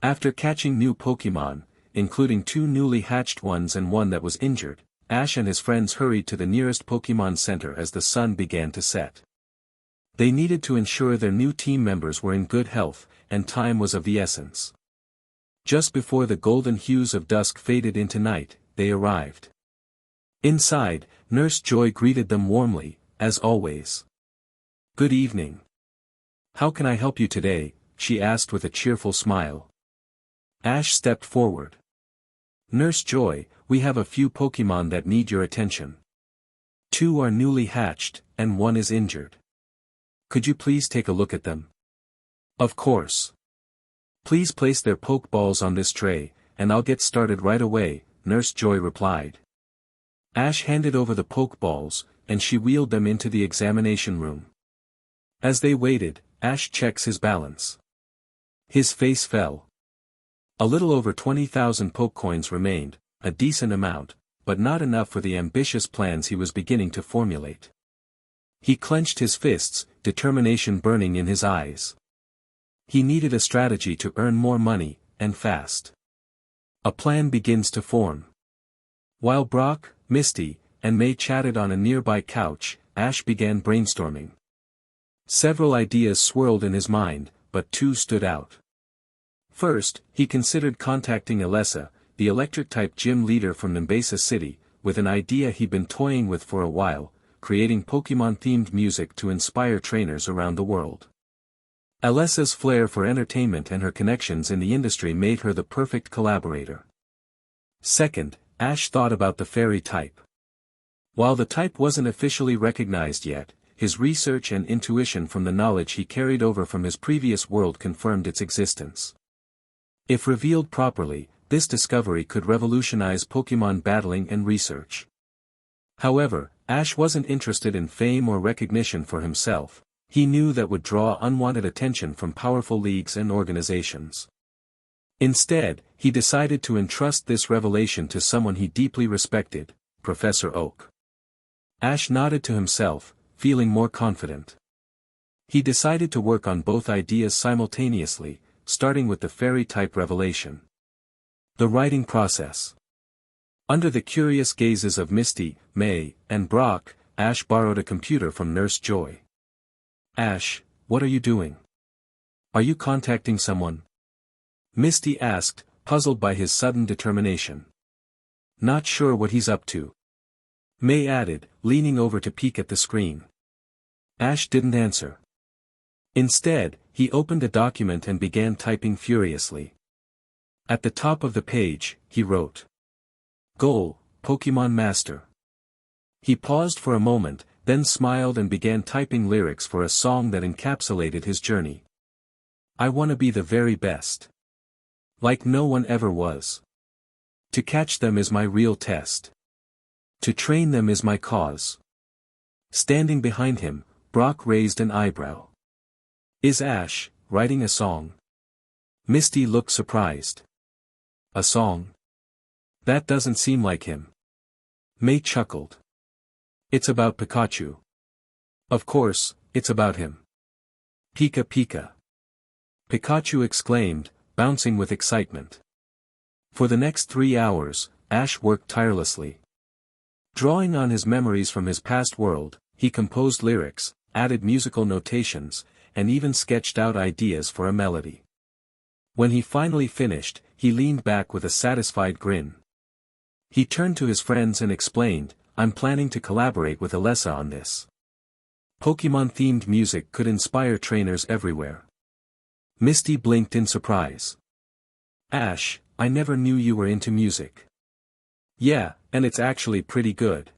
After catching new Pokémon, including 2 newly hatched ones and one that was injured, Ash and his friends hurried to the nearest Pokémon Center as the sun began to set. They needed to ensure their new team members were in good health, and time was of the essence. Just before the golden hues of dusk faded into night, they arrived. Inside, Nurse Joy greeted them warmly, as always. "Good evening. How can I help you today?" she asked with a cheerful smile. Ash stepped forward. "Nurse Joy, we have a few Pokémon that need your attention. 2 are newly hatched, and 1 is injured. Could you please take a look at them?" "Of course. Please place their Pokeballs on this tray, and I'll get started right away," Nurse Joy replied. Ash handed over the Pokeballs, and she wheeled them into the examination room. As they waited, Ash checks his balance. His face fell. A little over 20,000 Pokecoins remained, a decent amount, but not enough for the ambitious plans he was beginning to formulate. He clenched his fists, determination burning in his eyes. He needed a strategy to earn more money, and fast. A plan begins to form. While Brock, Misty, and May chatted on a nearby couch, Ash began brainstorming. Several ideas swirled in his mind, but 2 stood out. First, he considered contacting Alessa, the electric-type gym leader from Nimbasa City, with an idea he'd been toying with for a while, creating Pokémon-themed music to inspire trainers around the world. Alessa's flair for entertainment and her connections in the industry made her the perfect collaborator. Second, Ash thought about the fairy type. While the type wasn't officially recognized yet, his research and intuition from the knowledge he carried over from his previous world confirmed its existence. If revealed properly, this discovery could revolutionize Pokémon battling and research. However, Ash wasn't interested in fame or recognition for himself. He knew that would draw unwanted attention from powerful leagues and organizations. Instead, he decided to entrust this revelation to someone he deeply respected, Professor Oak. Ash nodded to himself, feeling more confident. He decided to work on both ideas simultaneously, starting with the fairy-type revelation. The writing process. Under the curious gazes of Misty, May, and Brock, Ash borrowed a computer from Nurse Joy. "Ash, what are you doing? Are you contacting someone?" Misty asked, puzzled by his sudden determination. "Not sure what he's up to," May added, leaning over to peek at the screen. Ash didn't answer. Instead, he opened a document and began typing furiously. At the top of the page, he wrote, "Goal, Pokémon Master." He paused for a moment, then smiled and began typing lyrics for a song that encapsulated his journey. "I want to be the very best. Like no one ever was. To catch them is my real test. To train them is my cause. Standing behind him, Brock raised an eyebrow. Is Ash writing a song? Misty looked surprised. A song? That doesn't seem like him. May chuckled. It's about Pikachu. Of course, it's about him. Pika Pika. Pikachu exclaimed, bouncing with excitement. For the next 3 hours, Ash worked tirelessly. Drawing on his memories from his past world, he composed lyrics, added musical notations, and even sketched out ideas for a melody. When he finally finished, he leaned back with a satisfied grin. He turned to his friends and explained, I'm planning to collaborate with Alessa on this. Pokémon-themed music could inspire trainers everywhere. Misty blinked in surprise. Ash, I never knew you were into music. Yeah, and it's actually pretty good.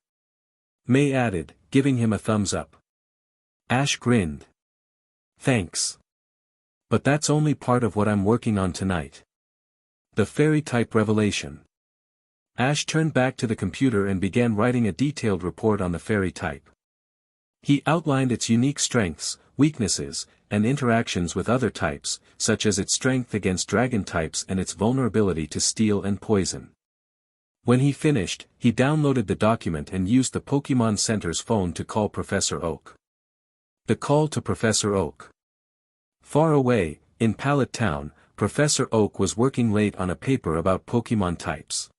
May added, giving him a thumbs up. Ash grinned. Thanks. But that's only part of what I'm working on tonight. The fairy-type revelation. Ash turned back to the computer and began writing a detailed report on the fairy type. He outlined its unique strengths, weaknesses, and interactions with other types, such as its strength against dragon types and its vulnerability to steel and poison. When he finished, he downloaded the document and used the Pokémon Center's phone to call Professor Oak. The call to Professor Oak. Far away, in Pallet Town, Professor Oak was working late on a paper about Pokémon types.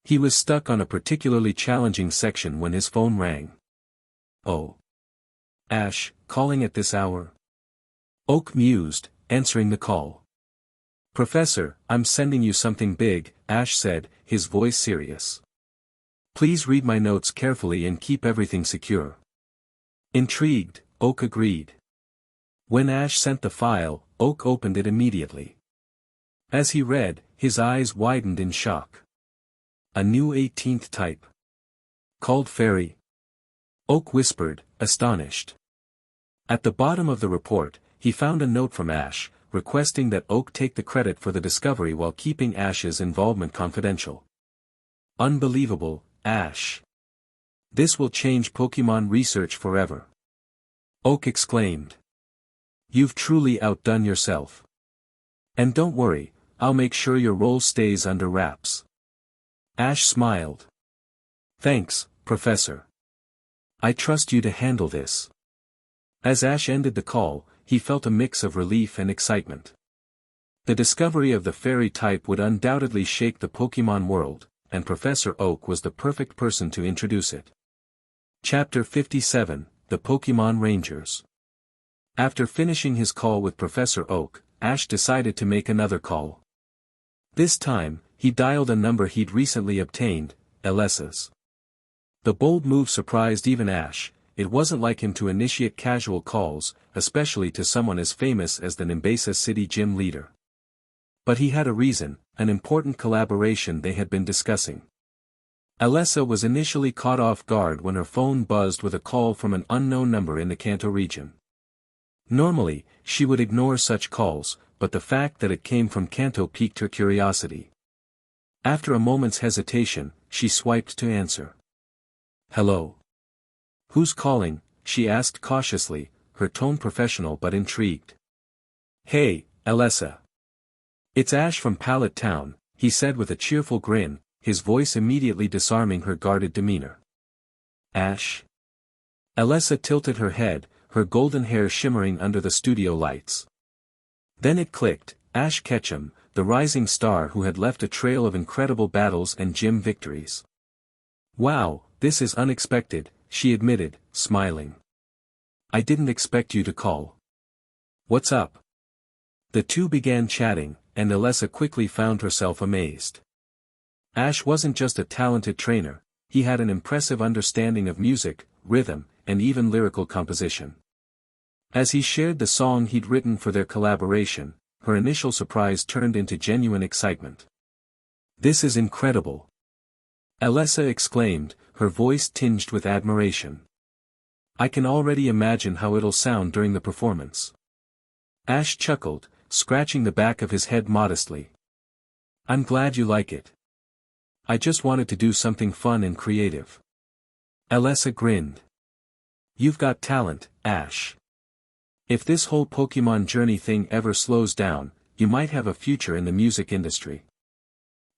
He was stuck on a particularly challenging section when his phone rang. Oh. Ash, calling at this hour? Oak mused, answering the call. Professor, I'm sending you something big, Ash said, his voice serious. Please read my notes carefully and keep everything secure. Intrigued, Oak agreed. When Ash sent the file, Oak opened it immediately. As he read, his eyes widened in shock. A new 18th type. Called Fairy. Oak whispered, astonished. At the bottom of the report, he found a note from Ash, requesting that Oak take the credit for the discovery while keeping Ash's involvement confidential. Unbelievable, Ash. This will change Pokémon research forever. Oak exclaimed. You've truly outdone yourself. And don't worry, I'll make sure your role stays under wraps. Ash smiled. Thanks, Professor. I trust you to handle this. As Ash ended the call, he felt a mix of relief and excitement. The discovery of the fairy type would undoubtedly shake the Pokémon world, and Professor Oak was the perfect person to introduce it. Chapter 57, The Pokémon Rangers. After finishing his call with Professor Oak, Ash decided to make another call. This time, he dialed a number he'd recently obtained, Alessa's. The bold move surprised even Ash. It wasn't like him to initiate casual calls, especially to someone as famous as the Nimbasa City gym leader. But he had a reason, an important collaboration they had been discussing. Alessa was initially caught off guard when her phone buzzed with a call from an unknown number in the Kanto region. Normally, she would ignore such calls, but the fact that it came from Kanto piqued her curiosity. After a moment's hesitation, she swiped to answer. Hello. Who's calling? She asked cautiously, her tone professional but intrigued. Hey, Alessa. It's Ash from Pallet Town, he said with a cheerful grin, his voice immediately disarming her guarded demeanor. Ash? Alessa tilted her head, her golden hair shimmering under the studio lights. Then it clicked, Ash Ketchum, the rising star who had left a trail of incredible battles and gym victories. Wow, this is unexpected, she admitted, smiling. I didn't expect you to call. What's up? The two began chatting, and Alessa quickly found herself amazed. Ash wasn't just a talented trainer, he had an impressive understanding of music, rhythm, and even lyrical composition. As he shared the song he'd written for their collaboration, her initial surprise turned into genuine excitement. This is incredible. Alessa exclaimed, her voice tinged with admiration. I can already imagine how it'll sound during the performance. Ash chuckled, scratching the back of his head modestly. I'm glad you like it. I just wanted to do something fun and creative. Alessa grinned. You've got talent, Ash. If this whole Pokémon journey thing ever slows down, you might have a future in the music industry.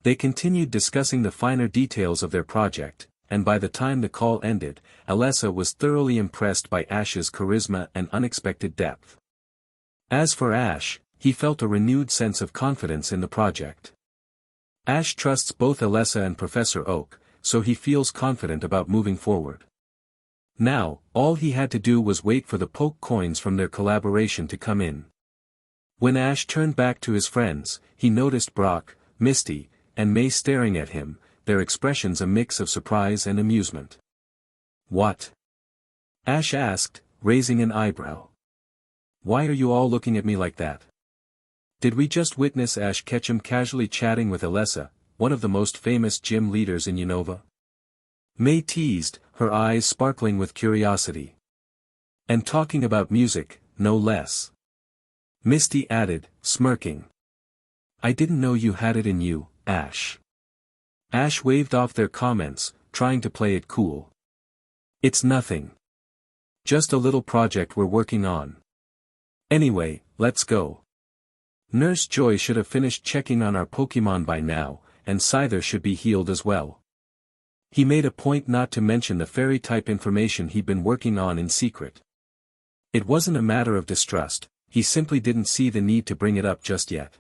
They continued discussing the finer details of their project, and by the time the call ended, Alessa was thoroughly impressed by Ash's charisma and unexpected depth. As for Ash, he felt a renewed sense of confidence in the project. Ash trusts both Alessa and Professor Oak, so he feels confident about moving forward. Now, all he had to do was wait for the Poke coins from their collaboration to come in. When Ash turned back to his friends, he noticed Brock, Misty, and May staring at him, their expressions a mix of surprise and amusement. What? Ash asked, raising an eyebrow. Why are you all looking at me like that? Did we just witness Ash Ketchum casually chatting with Alessa, one of the most famous gym leaders in Unova? May teased, her eyes sparkling with curiosity. And talking about music, no less. Misty added, smirking. I didn't know you had it in you, Ash. Ash waved off their comments, trying to play it cool. It's nothing. Just a little project we're working on. Anyway, let's go. Nurse Joy should have finished checking on our Pokémon by now, and Scyther should be healed as well. He made a point not to mention the fairy-type information he'd been working on in secret. It wasn't a matter of distrust, he simply didn't see the need to bring it up just yet.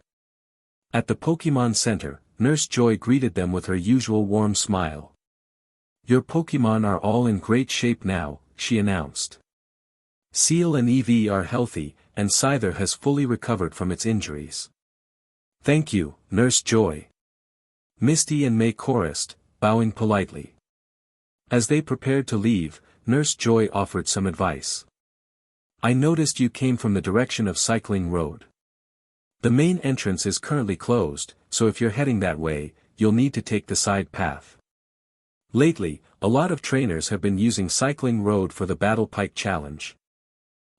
At the Pokémon Center, Nurse Joy greeted them with her usual warm smile. Your Pokémon are all in great shape now, she announced. Seal and Eevee are healthy, and Scyther has fully recovered from its injuries. Thank you, Nurse Joy. Misty and May chorused, bowing politely. As they prepared to leave, Nurse Joy offered some advice. I noticed you came from the direction of Cycling Road. The main entrance is currently closed, so if you're heading that way, you'll need to take the side path. Lately, a lot of trainers have been using Cycling Road for the Battle Pike Challenge.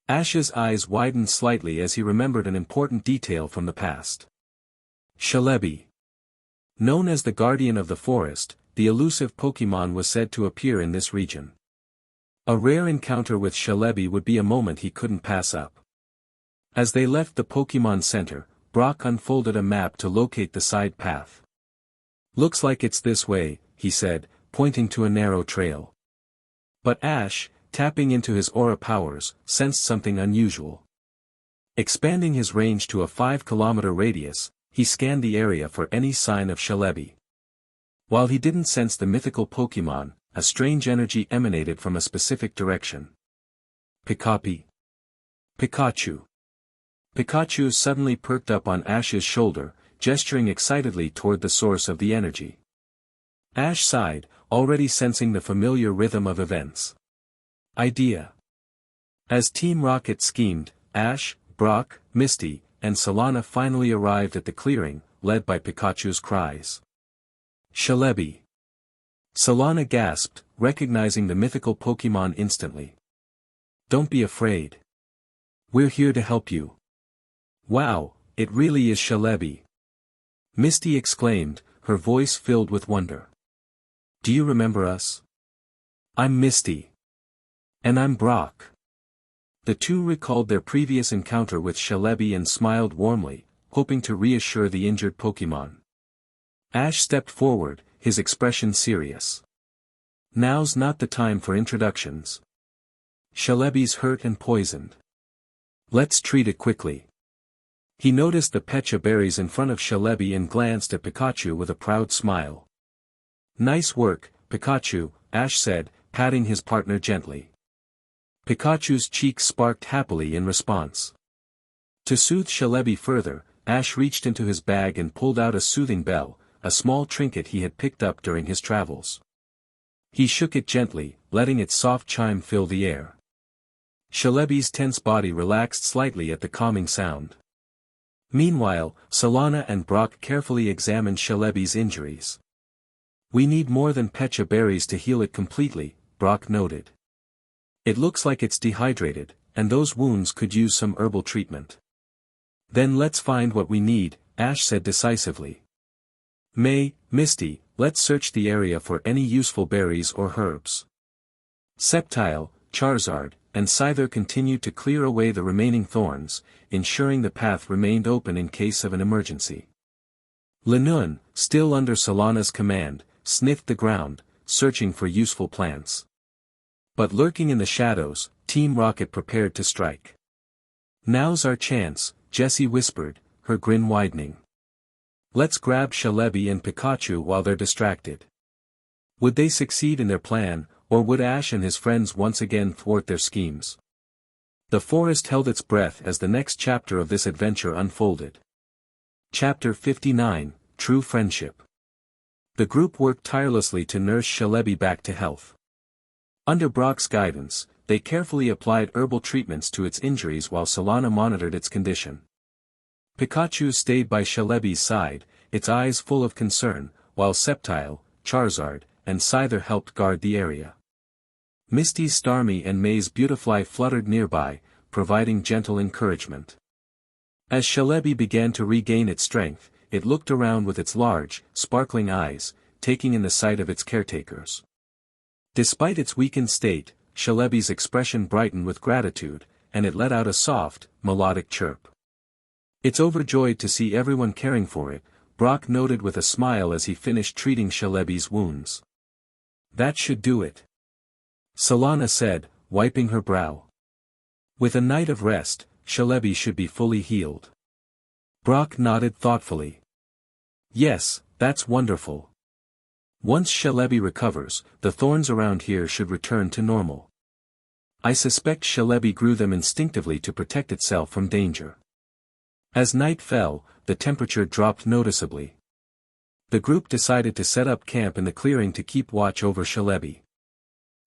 Ash's eyes widened slightly as he remembered an important detail from the past. Shalebi. Known as the Guardian of the Forest, the elusive Pokémon was said to appear in this region. A rare encounter with Shalebi would be a moment he couldn't pass up. As they left the Pokémon Center, Brock unfolded a map to locate the side path. Looks like it's this way, he said, pointing to a narrow trail. But Ash, tapping into his aura powers, sensed something unusual. Expanding his range to a 5-kilometer radius, he scanned the area for any sign of Shalebi. While he didn't sense the mythical Pokémon, a strange energy emanated from a specific direction. Pikachu. Pikachu suddenly perked up on Ash's shoulder, gesturing excitedly toward the source of the energy. Ash sighed, already sensing the familiar rhythm of events. Idea. As Team Rocket schemed, Ash, Brock, Misty, and Solana finally arrived at the clearing, led by Pikachu's cries. Shalebi. Solana gasped, recognizing the mythical Pokémon instantly. Don't be afraid. We're here to help you. Wow, it really is Shalebi. Misty exclaimed, her voice filled with wonder. Do you remember us? I'm Misty. And I'm Brock. The two recalled their previous encounter with Shalebi and smiled warmly, hoping to reassure the injured Pokémon. Ash stepped forward, his expression serious. Now's not the time for introductions. Shalebi's hurt and poisoned. Let's treat it quickly. He noticed the Pecha berries in front of Shalebi and glanced at Pikachu with a proud smile. Nice work, Pikachu, Ash said, patting his partner gently. Pikachu's cheeks sparked happily in response. To soothe Shalebi further, Ash reached into his bag and pulled out a soothing bell, a small trinket he had picked up during his travels. He shook it gently, letting its soft chime fill the air. Shalebi's tense body relaxed slightly at the calming sound. Meanwhile, Solana and Brock carefully examined Shalebi's injuries. We need more than Pecha berries to heal it completely, Brock noted. It looks like it's dehydrated, and those wounds could use some herbal treatment. Then let's find what we need, Ash said decisively. May, Misty, let's search the area for any useful berries or herbs. Sceptile, Charizard, and Scyther continued to clear away the remaining thorns, ensuring the path remained open in case of an emergency. Linoone, still under Solana's command, sniffed the ground, searching for useful plants. But lurking in the shadows, Team Rocket prepared to strike. "Now's our chance," Jessie whispered, her grin widening. "Let's grab Celebi and Pikachu while they're distracted." Would they succeed in their plan, or would Ash and his friends once again thwart their schemes? The forest held its breath as the next chapter of this adventure unfolded. Chapter 59, True Friendship. The group worked tirelessly to nurse Celebi back to health. Under Brock's guidance, they carefully applied herbal treatments to its injuries while Solana monitored its condition. Pikachu stayed by Celebi's side, its eyes full of concern, while Sceptile, Charizard, and Scyther helped guard the area. Misty's Starmie and May's Beautifly fluttered nearby, providing gentle encouragement. As Celebi began to regain its strength, it looked around with its large, sparkling eyes, taking in the sight of its caretakers. Despite its weakened state, Celebi's expression brightened with gratitude, and it let out a soft, melodic chirp. "It's overjoyed to see everyone caring for it," Brock noted with a smile as he finished treating Celebi's wounds. "That should do it," Solana said, wiping her brow. "With a night of rest, Celebi should be fully healed." Brock nodded thoughtfully. "Yes, that's wonderful. Once Celebi recovers, the thorns around here should return to normal. I suspect Celebi grew them instinctively to protect itself from danger." As night fell, the temperature dropped noticeably. The group decided to set up camp in the clearing to keep watch over Celebi.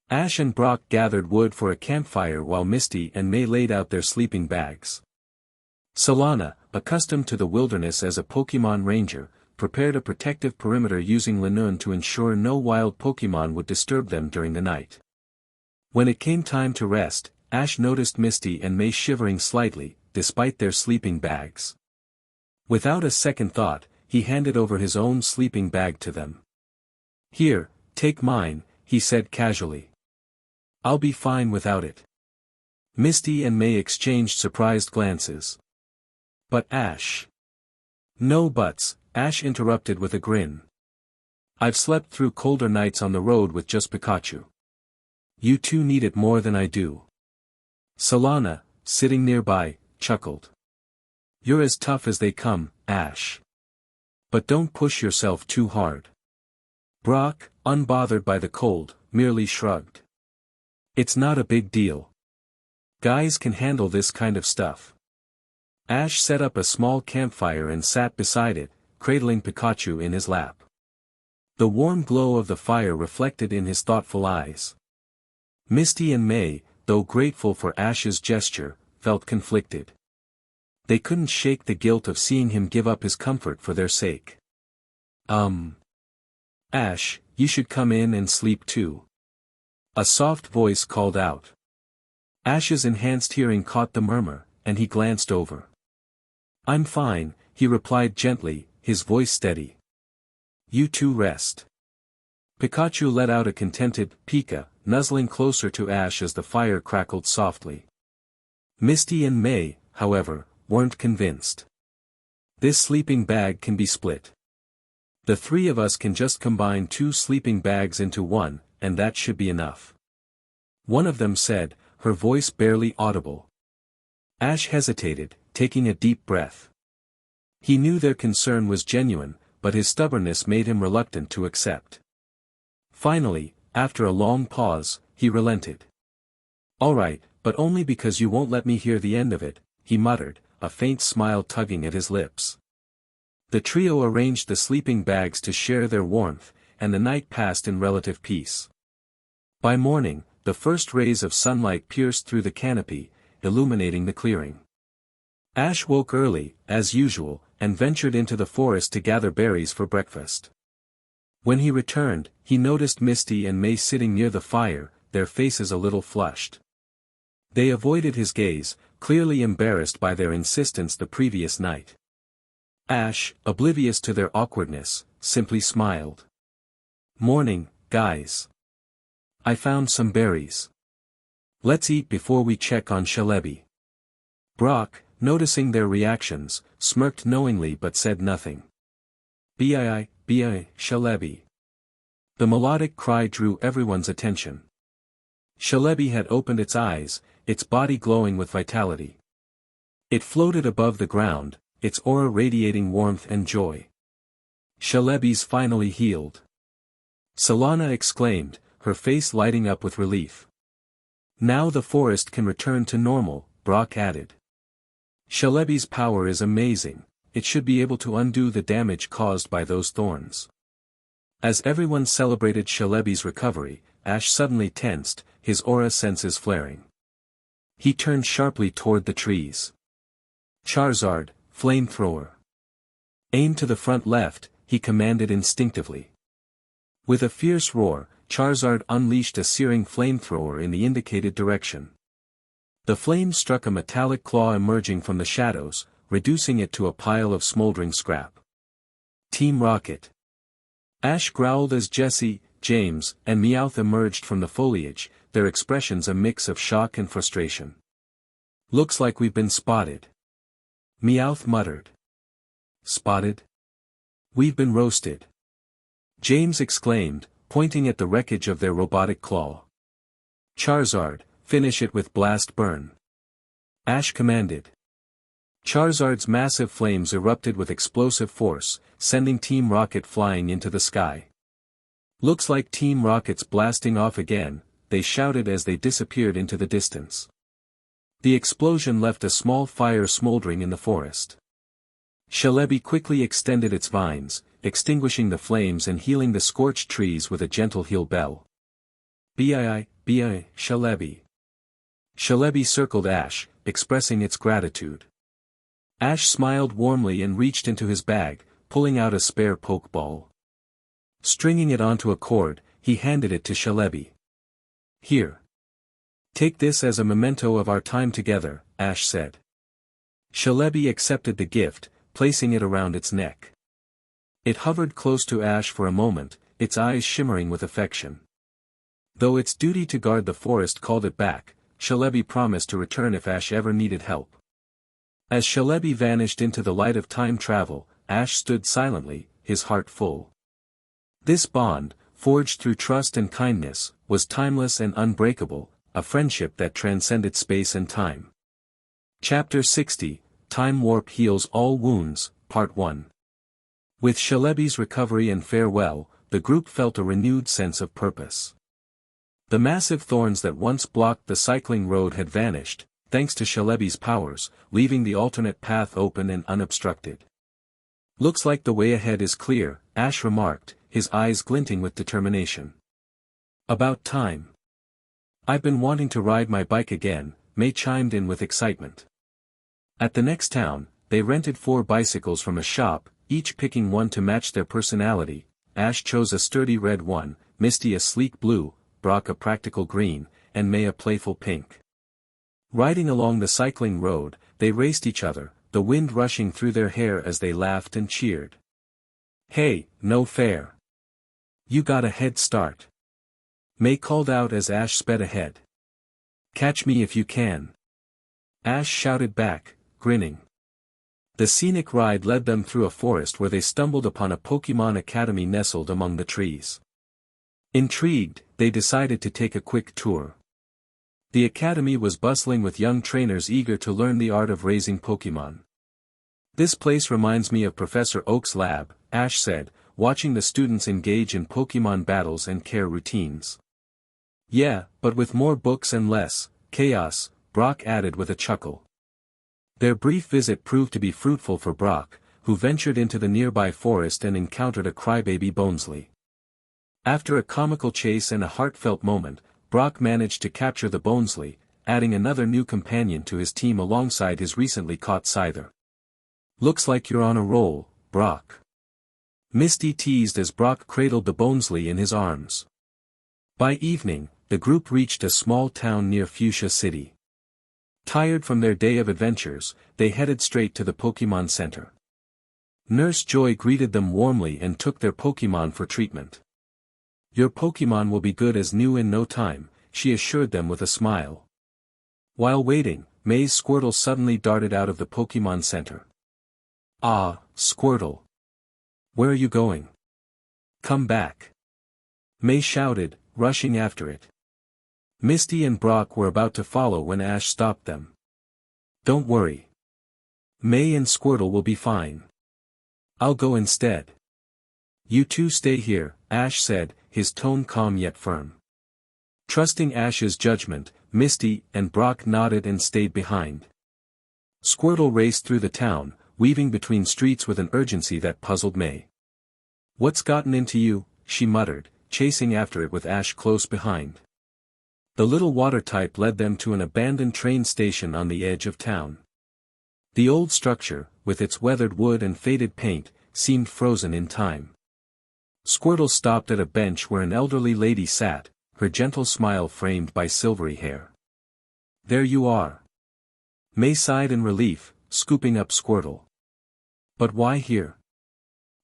Ash and Brock gathered wood for a campfire while Misty and May laid out their sleeping bags. Solana, accustomed to the wilderness as a Pokémon ranger, prepared a protective perimeter using Linoone to ensure no wild Pokémon would disturb them during the night. When it came time to rest, Ash noticed Misty and May shivering slightly, despite their sleeping bags. Without a second thought, he handed over his own sleeping bag to them. "Here, take mine," he said casually. "I'll be fine without it." Misty and May exchanged surprised glances. "But Ash..." "No buts," Ash interrupted with a grin. "I've slept through colder nights on the road with just Pikachu. You two need it more than I do." Solana, sitting nearby, chuckled. "You're as tough as they come, Ash. But don't push yourself too hard." Brock, unbothered by the cold, merely shrugged. "It's not a big deal. Guys can handle this kind of stuff." Ash set up a small campfire and sat beside it, cradling Pikachu in his lap. The warm glow of the fire reflected in his thoughtful eyes. Misty and May, though grateful for Ash's gesture, felt conflicted. They couldn't shake the guilt of seeing him give up his comfort for their sake. Ash, you should come in and sleep too." A soft voice called out. Ash's enhanced hearing caught the murmur, and he glanced over. "I'm fine," he replied gently, his voice steady. "You two rest." Pikachu let out a contented Pika, nuzzling closer to Ash as the fire crackled softly. Misty and May, however, weren't convinced. "This sleeping bag can be split. The three of us can just combine 2 sleeping bags into one, and that should be enough," one of them said, her voice barely audible. Ash hesitated, taking a deep breath. He knew their concern was genuine, but his stubbornness made him reluctant to accept. Finally, after a long pause, he relented. "All right, but only because you won't let me hear the end of it," he muttered, a faint smile tugging at his lips. The trio arranged the sleeping bags to share their warmth, and the night passed in relative peace. By morning, the first rays of sunlight pierced through the canopy, illuminating the clearing. Ash woke early, as usual, and ventured into the forest to gather berries for breakfast. When he returned, he noticed Misty and May sitting near the fire, their faces a little flushed. They avoided his gaze, clearly embarrassed by their insistence the previous night. Ash, oblivious to their awkwardness, simply smiled. Morning, guys. I found some berries. Let's eat before we check on Shalebi. Brock, noticing their reactions, smirked knowingly but said nothing. Bii, Shalebi. The melodic cry drew everyone's attention. Shalebi had opened its eyes, its body glowing with vitality. It floated above the ground, its aura radiating warmth and joy. Shalebi's finally healed. Solana exclaimed, her face lighting up with relief. Now the forest can return to normal, Brock added. Shalebi's power is amazing, it should be able to undo the damage caused by those thorns. As everyone celebrated Shalebi's recovery, Ash suddenly tensed, his aura senses flaring. He turned sharply toward the trees. Charizard, flamethrower. Aim to the front left, he commanded instinctively. With a fierce roar, Charizard unleashed a searing flamethrower in the indicated direction. The flame struck a metallic claw emerging from the shadows, reducing it to a pile of smoldering scrap. Team Rocket. Ash growled as Jesse, James, and Meowth emerged from the foliage, their expressions a mix of shock and frustration. Looks like we've been spotted. Meowth muttered. Spotted? We've been roasted. James exclaimed, pointing at the wreckage of their robotic claw. Charizard, finish it with Blast Burn. Ash commanded. Charizard's massive flames erupted with explosive force, sending Team Rocket flying into the sky. Looks like Team Rocket's blasting off again, they shouted as they disappeared into the distance. The explosion left a small fire smoldering in the forest. Shalebi quickly extended its vines, extinguishing the flames and healing the scorched trees with a gentle heal bell. Bii, Shalebi. Shalebi circled Ash, expressing its gratitude. Ash smiled warmly and reached into his bag, pulling out a spare Pokeball. Stringing it onto a cord, he handed it to Shalebi. Here. Take this as a memento of our time together, Ash said. Shalebi accepted the gift, placing it around its neck. It hovered close to Ash for a moment, its eyes shimmering with affection. Though its duty to guard the forest called it back, Shalebi promised to return if Ash ever needed help. As Shalebi vanished into the light of time travel, Ash stood silently, his heart full. This bond, forged through trust and kindness, was timeless and unbreakable, a friendship that transcended space and time. Chapter 60, Time Warp Heals All Wounds, Part 1. With Shalebi's recovery and farewell, the group felt a renewed sense of purpose. The massive thorns that once blocked the cycling road had vanished, thanks to Shalebi's powers, leaving the alternate path open and unobstructed. Looks like the way ahead is clear, Ash remarked, his eyes glinting with determination. About time. I've been wanting to ride my bike again, May chimed in with excitement. At the next town, they rented 4 bicycles from a shop, each picking one to match their personality. Ash chose a sturdy red one, Misty a sleek blue, Brock a practical green, and May a playful pink. Riding along the cycling road, they raced each other, the wind rushing through their hair as they laughed and cheered. Hey, no fair. You got a head start. May called out as Ash sped ahead. Catch me if you can. Ash shouted back, grinning. The scenic ride led them through a forest where they stumbled upon a Pokémon Academy nestled among the trees. Intrigued, they decided to take a quick tour. The academy was bustling with young trainers eager to learn the art of raising Pokémon. This place reminds me of Professor Oak's lab, Ash said, watching the students engage in Pokémon battles and care routines. Yeah, but with more books and less chaos, Brock added with a chuckle. Their brief visit proved to be fruitful for Brock, who ventured into the nearby forest and encountered a crybaby Bonesley. After a comical chase and a heartfelt moment, Brock managed to capture the Bonesley, adding another new companion to his team alongside his recently caught Scyther. Looks like you're on a roll, Brock. Misty teased as Brock cradled the Bonesley in his arms. By evening, the group reached a small town near Fuchsia City. Tired from their day of adventures, they headed straight to the Pokémon Center. Nurse Joy greeted them warmly and took their Pokémon for treatment. Your Pokémon will be good as new in no time, she assured them with a smile. While waiting, May's Squirtle suddenly darted out of the Pokémon Center. Ah, Squirtle! Where are you going? Come back! May shouted, rushing after it. Misty and Brock were about to follow when Ash stopped them. Don't worry. May and Squirtle will be fine. I'll go instead. You two stay here, Ash said, his tone calm yet firm. Trusting Ash's judgment, Misty and Brock nodded and stayed behind. Squirtle raced through the town, weaving between streets with an urgency that puzzled May. What's gotten into you? She muttered, chasing after it with Ash close behind. The little water type led them to an abandoned train station on the edge of town. The old structure, with its weathered wood and faded paint, seemed frozen in time. Squirtle stopped at a bench where an elderly lady sat, her gentle smile framed by silvery hair. There you are. May sighed in relief, scooping up Squirtle. But why here?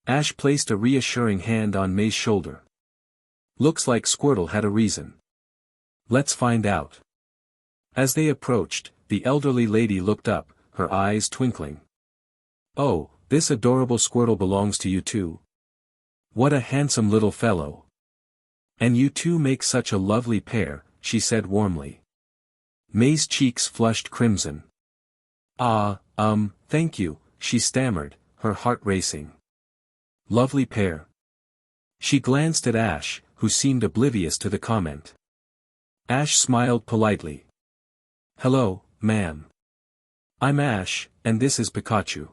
Ash placed a reassuring hand on May's shoulder. Looks like Squirtle had a reason. Let's find out. As they approached, the elderly lady looked up, her eyes twinkling. Oh, this adorable Squirtle belongs to you too. What a handsome little fellow. And you two make such a lovely pair, she said warmly. May's cheeks flushed crimson. Thank you, she stammered, her heart racing. Lovely pair. She glanced at Ash, who seemed oblivious to the comment. Ash smiled politely. Hello, ma'am. I'm Ash, and this is Pikachu.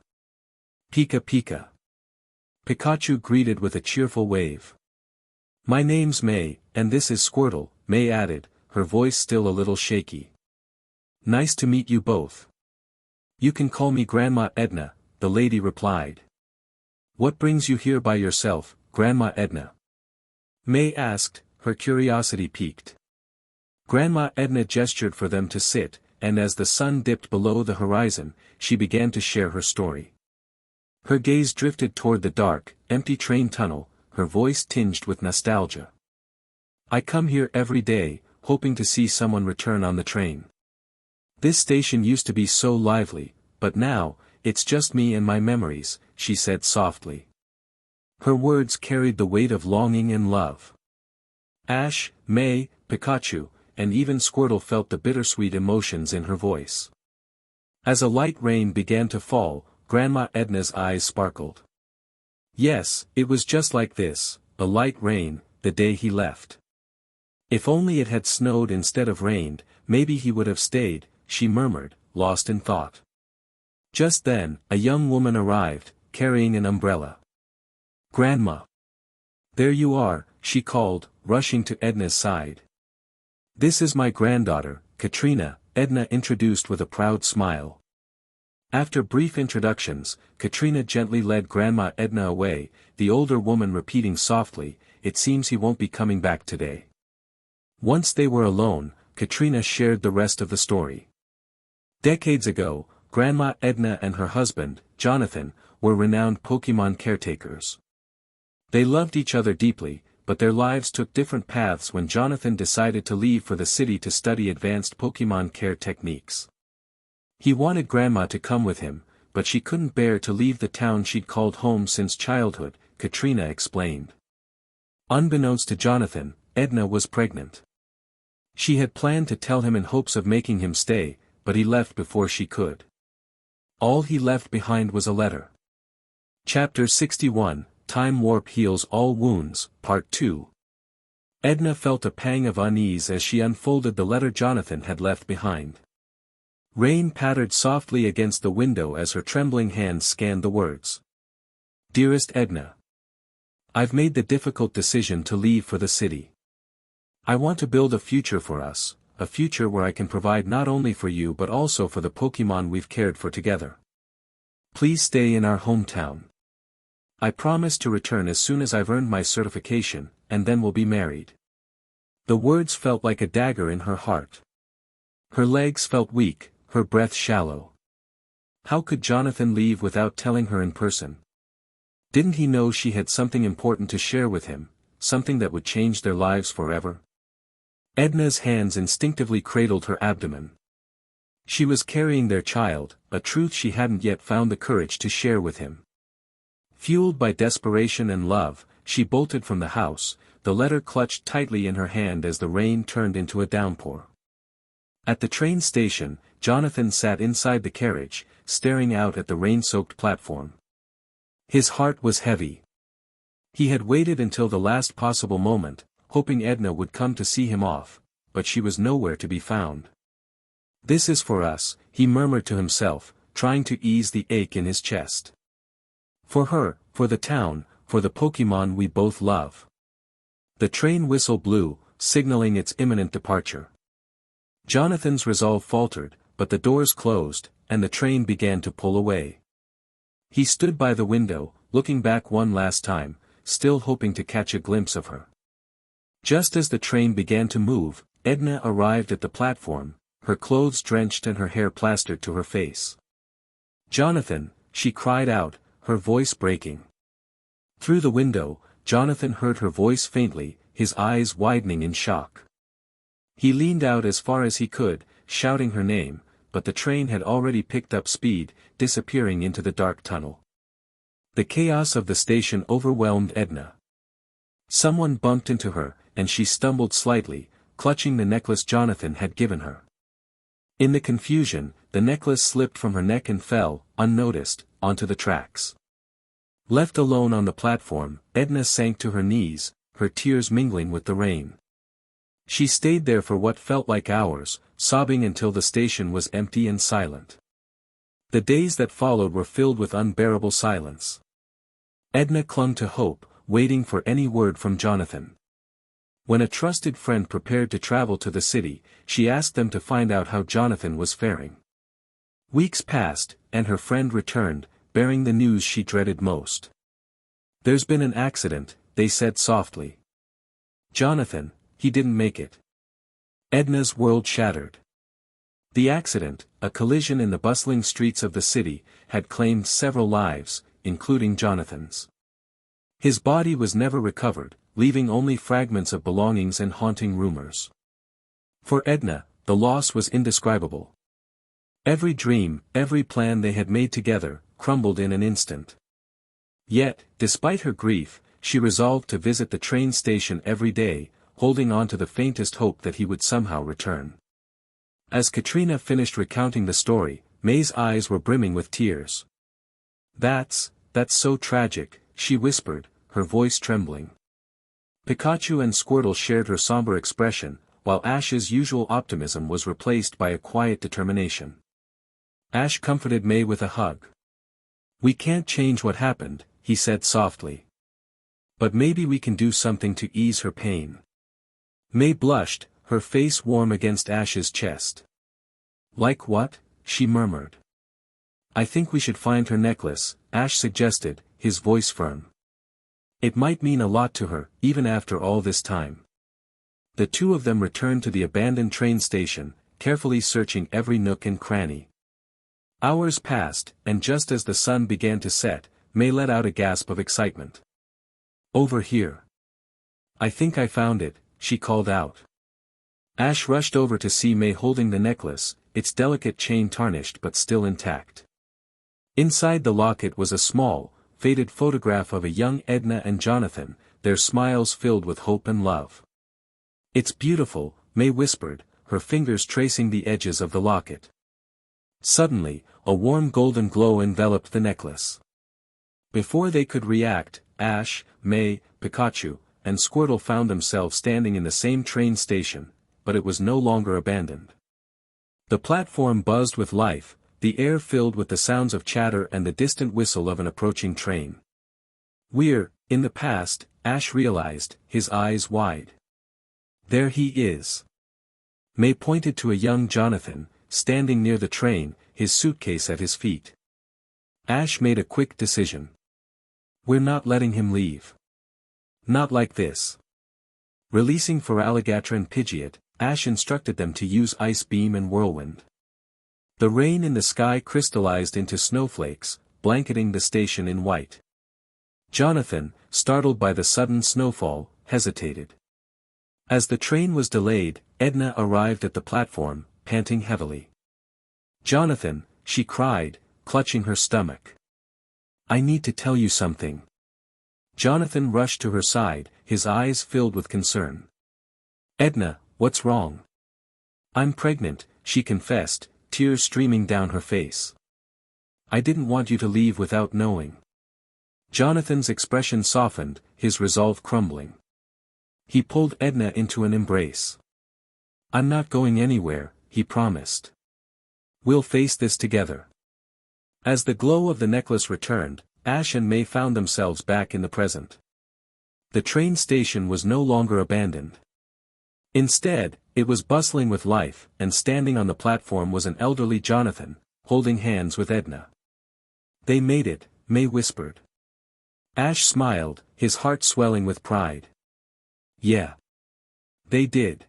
Pika Pika. Pikachu greeted with a cheerful wave. My name's May, and this is Squirtle, May added, her voice still a little shaky. Nice to meet you both. You can call me Grandma Edna, the lady replied. What brings you here by yourself, Grandma Edna? May asked, her curiosity piqued. Grandma Edna gestured for them to sit, and as the sun dipped below the horizon, she began to share her story. Her gaze drifted toward the dark, empty train tunnel, her voice tinged with nostalgia. I come here every day, hoping to see someone return on the train. This station used to be so lively, but now, it's just me and my memories, she said softly. Her words carried the weight of longing and love. Ash, May, Pikachu, and even Squirtle felt the bittersweet emotions in her voice. As a light rain began to fall, Grandma Edna's eyes sparkled. Yes, it was just like this, a light rain, the day he left. If only it had snowed instead of rained, maybe he would have stayed, she murmured, lost in thought. Just then, a young woman arrived, carrying an umbrella. Grandma! There you are, she called, rushing to Edna's side. This is my granddaughter, Katrina, Edna introduced with a proud smile. After brief introductions, Katrina gently led Grandma Edna away, the older woman repeating softly, it seems he won't be coming back today. Once they were alone, Katrina shared the rest of the story. Decades ago, Grandma Edna and her husband, Jonathan, were renowned Pokémon caretakers. They loved each other deeply, but their lives took different paths when Jonathan decided to leave for the city to study advanced Pokémon care techniques. He wanted Grandma to come with him, but she couldn't bear to leave the town she'd called home since childhood, Katrina explained. Unbeknownst to Jonathan, Edna was pregnant. She had planned to tell him in hopes of making him stay, but he left before she could. All he left behind was a letter. Chapter 61, Time Warp Heals All Wounds, Part 2. Edna felt a pang of unease as she unfolded the letter Jonathan had left behind. Rain pattered softly against the window as her trembling hands scanned the words. Dearest Edna. I've made the difficult decision to leave for the city. I want to build a future for us, a future where I can provide not only for you but also for the Pokémon we've cared for together. Please stay in our hometown. I promise to return as soon as I've earned my certification, and then we'll be married. The words felt like a dagger in her heart. Her legs felt weak, her breath shallow. How could Jonathan leave without telling her in person? Didn't he know she had something important to share with him? something that would change their lives forever? Edna's hands instinctively cradled her abdomen. She was carrying their child, a truth she hadn't yet found the courage to share with him. Fueled by desperation and love, she bolted from the house, the letter clutched tightly in her hand as the rain turned into a downpour. At the train station, Jonathan sat inside the carriage, staring out at the rain-soaked platform. His heart was heavy. He had waited until the last possible moment, hoping Edna would come to see him off, but she was nowhere to be found. "This is for us," he murmured to himself, trying to ease the ache in his chest. "For her, for the town, for the Pokémon we both love." The train whistle blew, signaling its imminent departure. Jonathan's resolve faltered, but the doors closed, and the train began to pull away. He stood by the window, looking back one last time, still hoping to catch a glimpse of her. Just as the train began to move, Edna arrived at the platform, her clothes drenched and her hair plastered to her face. "Jonathan," she cried out, her voice breaking. Through the window, Jonathan heard her voice faintly, his eyes widening in shock. He leaned out as far as he could, shouting her name, but the train had already picked up speed, disappearing into the dark tunnel. The chaos of the station overwhelmed Edna. Someone bumped into her, and she stumbled slightly, clutching the necklace Jonathan had given her. In the confusion, the necklace slipped from her neck and fell, unnoticed, onto the tracks. Left alone on the platform, Edna sank to her knees, her tears mingling with the rain. She stayed there for what felt like hours, sobbing until the station was empty and silent. The days that followed were filled with unbearable silence. Edna clung to hope, waiting for any word from Jonathan. When a trusted friend prepared to travel to the city, she asked them to find out how Jonathan was faring. Weeks passed, and her friend returned, bearing the news she dreaded most. "There's been an accident," they said softly. "Jonathan, he didn't make it." Edna's world shattered. The accident, a collision in the bustling streets of the city, had claimed several lives, including Jonathan's. His body was never recovered, leaving only fragments of belongings and haunting rumors. For Edna, the loss was indescribable. Every dream, every plan they had made together, crumbled in an instant. Yet, despite her grief, she resolved to visit the train station every day, holding on to the faintest hope that he would somehow return. As Katrina finished recounting the story, May's eyes were brimming with tears. That's so tragic," she whispered, her voice trembling. Pikachu and Squirtle shared her somber expression, while Ash's usual optimism was replaced by a quiet determination. Ash comforted May with a hug. "We can't change what happened," he said softly. "But maybe we can do something to ease her pain." May blushed, her face warm against Ash's chest. "Like what?" she murmured. "I think we should find her necklace," Ash suggested, his voice firm. "It might mean a lot to her, even after all this time." The two of them returned to the abandoned train station, carefully searching every nook and cranny. Hours passed, and just as the sun began to set, May let out a gasp of excitement. "Over here. I think I found it," she called out. Ash rushed over to see May holding the necklace, its delicate chain tarnished but still intact. Inside the locket was a small, faded photograph of a young Edna and Jonathan, their smiles filled with hope and love. "It's beautiful," May whispered, her fingers tracing the edges of the locket. Suddenly, a warm golden glow enveloped the necklace. Before they could react, Ash, May, Pikachu, and Squirtle found themselves standing in the same train station, but it was no longer abandoned. The platform buzzed with life, the air filled with the sounds of chatter and the distant whistle of an approaching train. "We're, in the past," Ash realized, his eyes wide. "There he is." May pointed to a young Jonathan, standing near the train, his suitcase at his feet. Ash made a quick decision. "We're not letting him leave. Not like this." Releasing Feraligatr and Pidgeot, Ash instructed them to use Ice Beam and Whirlwind. The rain in the sky crystallized into snowflakes, blanketing the station in white. Jonathan, startled by the sudden snowfall, hesitated. As the train was delayed, Edna arrived at the platform, panting heavily. "Jonathan," she cried, clutching her stomach. "I need to tell you something." Jonathan rushed to her side, his eyes filled with concern. "Edna, what's wrong?" "I'm pregnant," she confessed, tears streaming down her face. "I didn't want you to leave without knowing." Jonathan's expression softened, his resolve crumbling. He pulled Edna into an embrace. "I'm not going anywhere," he promised. "We'll face this together." As the glow of the necklace returned, Ash and May found themselves back in the present. The train station was no longer abandoned. Instead, it was bustling with life, and standing on the platform was an elderly Jonathan, holding hands with Edna. "They made it," May whispered. Ash smiled, his heart swelling with pride. "Yeah. They did."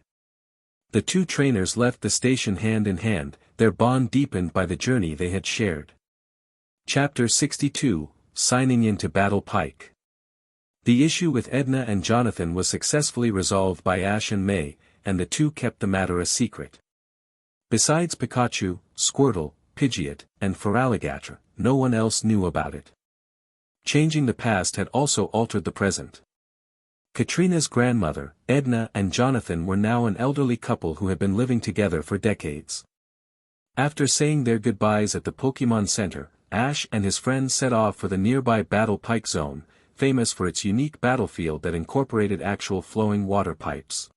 The two trainers left the station hand in hand, their bond deepened by the journey they had shared. Chapter 62, Signing into Battle Pike. The issue with Edna and Jonathan was successfully resolved by Ash and May, and the two kept the matter a secret. Besides Pikachu, Squirtle, Pidgeot, and Feraligatr, no one else knew about it. Changing the past had also altered the present. Katrina's grandmother, Edna and Jonathan were now an elderly couple who had been living together for decades. After saying their goodbyes at the Pokémon Center, Ash and his friends set off for the nearby Battle Pike Zone, famous for its unique battlefield that incorporated actual flowing water pipes.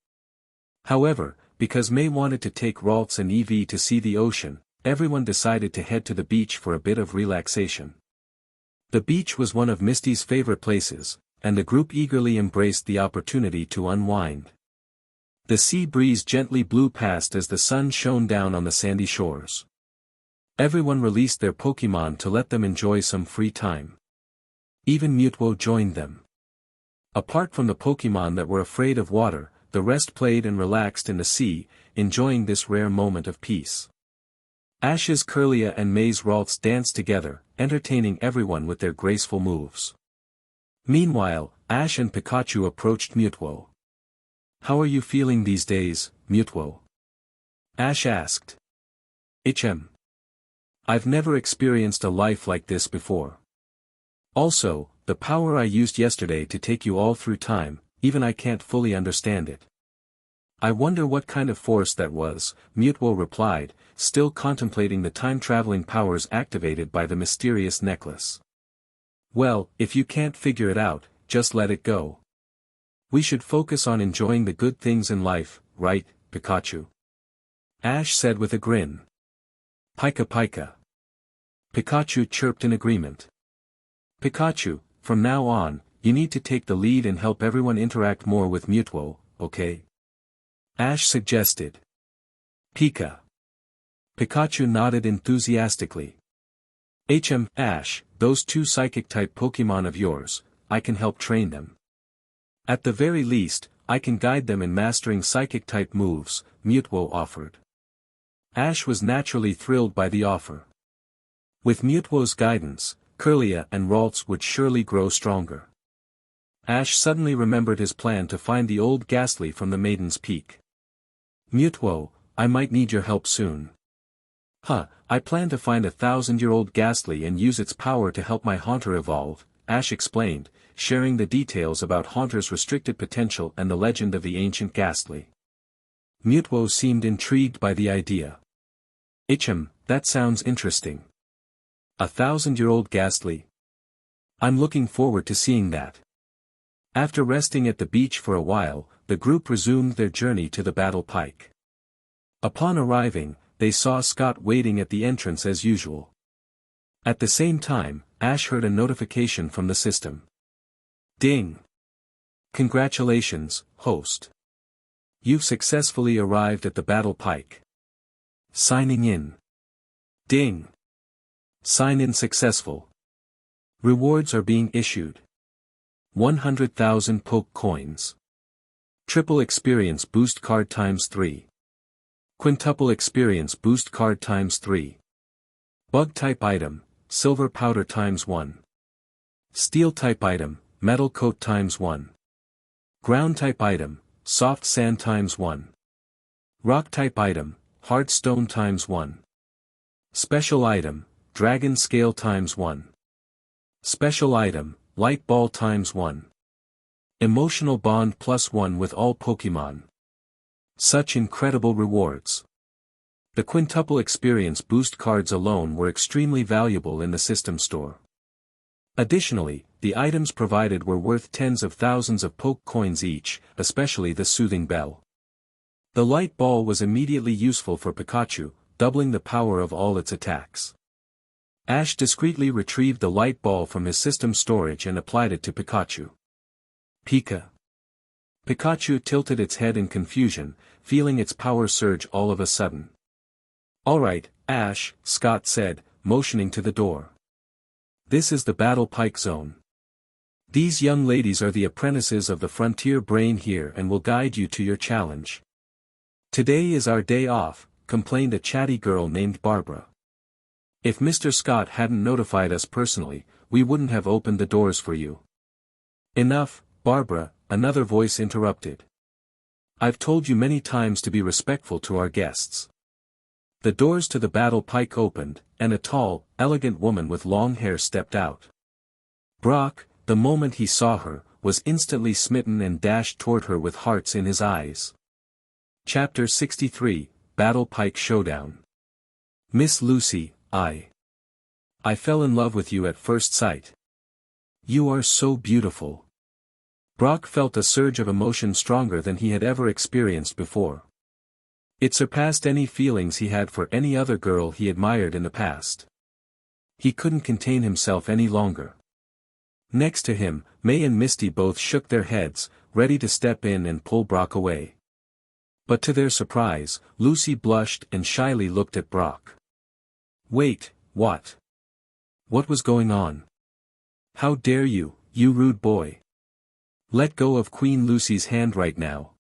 However, because May wanted to take Ralts and Eevee to see the ocean, everyone decided to head to the beach for a bit of relaxation. The beach was one of Misty's favorite places, and the group eagerly embraced the opportunity to unwind. The sea breeze gently blew past as the sun shone down on the sandy shores. Everyone released their Pokémon to let them enjoy some free time. Even Mutwo joined them. Apart from the Pokémon that were afraid of water, the rest played and relaxed in the sea, enjoying this rare moment of peace. Ash's Kirlia and May's Ralts danced together, entertaining everyone with their graceful moves. Meanwhile, Ash and Pikachu approached Mutwo. "How are you feeling these days, Mutwo?" Ash asked. "I've never experienced a life like this before. Also, the power I used yesterday to take you all through time, even I can't fully understand it." "I wonder what kind of force that was," Mutwo replied, still contemplating the time-traveling powers activated by the mysterious necklace. "Well, if you can't figure it out, just let it go. We should focus on enjoying the good things in life, right, Pikachu?" Ash said with a grin. "Pika Pika." Pikachu chirped in agreement. "Pikachu, from now on, you need to take the lead and help everyone interact more with Mutwo, okay?" Ash suggested. "Pika." Pikachu nodded enthusiastically. Ash, those two Psychic-type Pokémon of yours, I can help train them. At the very least, I can guide them in mastering Psychic-type moves," Mutwo offered. Ash was naturally thrilled by the offer. With Mutwo's guidance, Kirlia and Ralts would surely grow stronger. Ash suddenly remembered his plan to find the old Ghastly from the Maiden's Peak. "Mutwo, I might need your help soon." I plan to find a 1,000-year-old Ghastly and use its power to help my Haunter evolve," Ash explained, sharing the details about Haunter's restricted potential and the legend of the ancient Ghastly. Mutwo seemed intrigued by the idea. That sounds interesting. A 1,000-year-old Ghastly? I'm looking forward to seeing that." After resting at the beach for a while, the group resumed their journey to the Battle Pike. Upon arriving, they saw Scott waiting at the entrance as usual. At the same time, Ash heard a notification from the system. "Ding! Congratulations, host. You've successfully arrived at the Battle Pike. Signing in." "Ding! Sign-in successful. Rewards are being issued. 100,000 Poke Coins. Triple Experience Boost Card ×3. Quintuple Experience Boost Card ×3. Bug-type item, Silver Powder ×1. Steel-type item, Metal Coat ×1. Ground-type item, soft sand ×1. Rock-type item, hard stone ×1. Special item, dragon scale ×1. Special item, light ball ×1. Emotional bond +1 with all Pokémon. Such incredible rewards. The quintuple experience boost cards alone were extremely valuable in the system store. Additionally, the items provided were worth tens of thousands of poke coins each, especially the soothing bell. The light ball was immediately useful for Pikachu, doubling the power of all its attacks. Ash discreetly retrieved the light ball from his system storage and applied it to Pikachu. Pika. Pikachu tilted its head in confusion, feeling its power surge all of a sudden. "Alright, Ash," Scott said, motioning to the door. "This is the Battle Pike Zone. These young ladies are the apprentices of the Frontier Brain here and will guide you to your challenge." "Today is our day off," complained a chatty girl named Barbara. "If Mr. Scott hadn't notified us personally, we wouldn't have opened the doors for you." "Enough, Barbara," another voice interrupted. "I've told you many times to be respectful to our guests." The doors to the Battle Pike opened, and a tall, elegant woman with long hair stepped out. Brock, the moment he saw her, was instantly smitten and dashed toward her with hearts in his eyes. Chapter 63, Battle Pike Showdown. "Miss Lucy, I fell in love with you at first sight. You are so beautiful." Brock felt a surge of emotion stronger than he had ever experienced before. It surpassed any feelings he had for any other girl he admired in the past. He couldn't contain himself any longer. Next to him, May and Misty both shook their heads, ready to step in and pull Brock away. But to their surprise, Lucy blushed and shyly looked at Brock. "Wait, what? What was going on? How dare you, you rude boy? Let go of Queen Lucy's hand right now."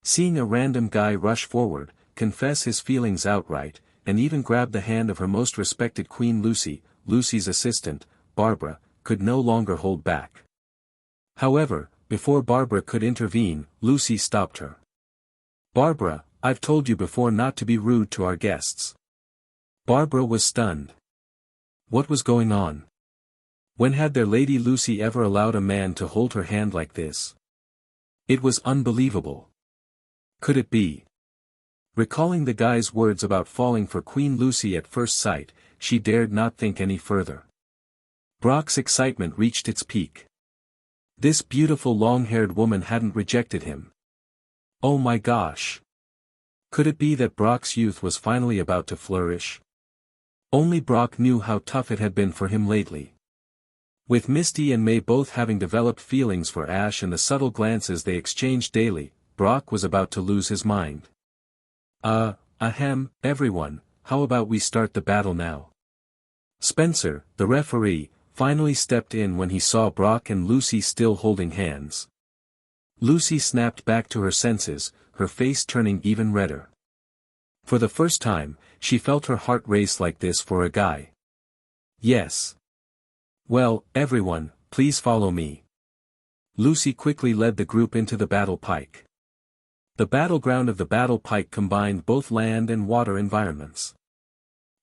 Seeing a random guy rush forward, confess his feelings outright, and even grab the hand of her most respected Queen Lucy, Lucy's assistant, Barbara, could no longer hold back. However, before Barbara could intervene, Lucy stopped her. "Barbara, I've told you before not to be rude to our guests." Barbara was stunned. What was going on? When had their Lady Lucy ever allowed a man to hold her hand like this? It was unbelievable. Could it be? Recalling the guy's words about falling for Queen Lucy at first sight, she dared not think any further. Brock's excitement reached its peak. This beautiful long-haired woman hadn't rejected him. Oh my gosh! Could it be that Brock's youth was finally about to flourish? Only Brock knew how tough it had been for him lately. With Misty and May both having developed feelings for Ash and the subtle glances they exchanged daily, Brock was about to lose his mind. Everyone, how about we start the battle now?" Spencer, the referee, finally stepped in when he saw Brock and Lucy still holding hands. Lucy snapped back to her senses, her face turning even redder. For the first time, she felt her heart race like this for a guy. "Yes. Well, everyone, please follow me." Lucy quickly led the group into the Battle Pike. The battleground of the Battle Pike combined both land and water environments.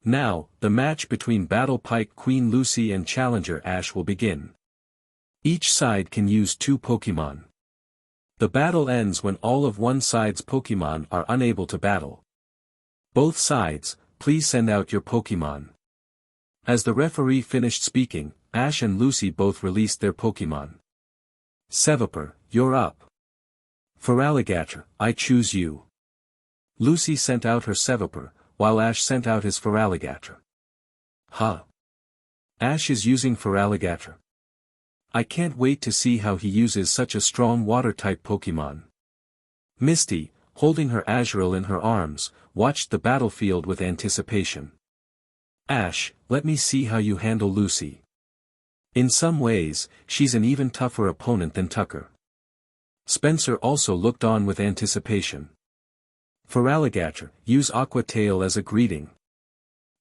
Now, the match between Battle Pike Queen Lucy and Challenger Ash will begin. Each side can use 2 Pokémon. The battle ends when all of one side's Pokémon are unable to battle. Both sides, please send out your Pokémon. As the referee finished speaking, Ash and Lucy both released their Pokémon. "Seviper, you're up." "Feraligatr, I choose you." Lucy sent out her Seviper, while Ash sent out his Feraligatr. "Huh. Ash is using Feraligatr. I can't wait to see how he uses such a strong water-type Pokémon." Misty, holding her Azurill in her arms, watched the battlefield with anticipation. "Ash, let me see how you handle Lucy. In some ways, she's an even tougher opponent than Tucker." Spencer also looked on with anticipation. "Feraligatr, use Aqua Tail as a greeting.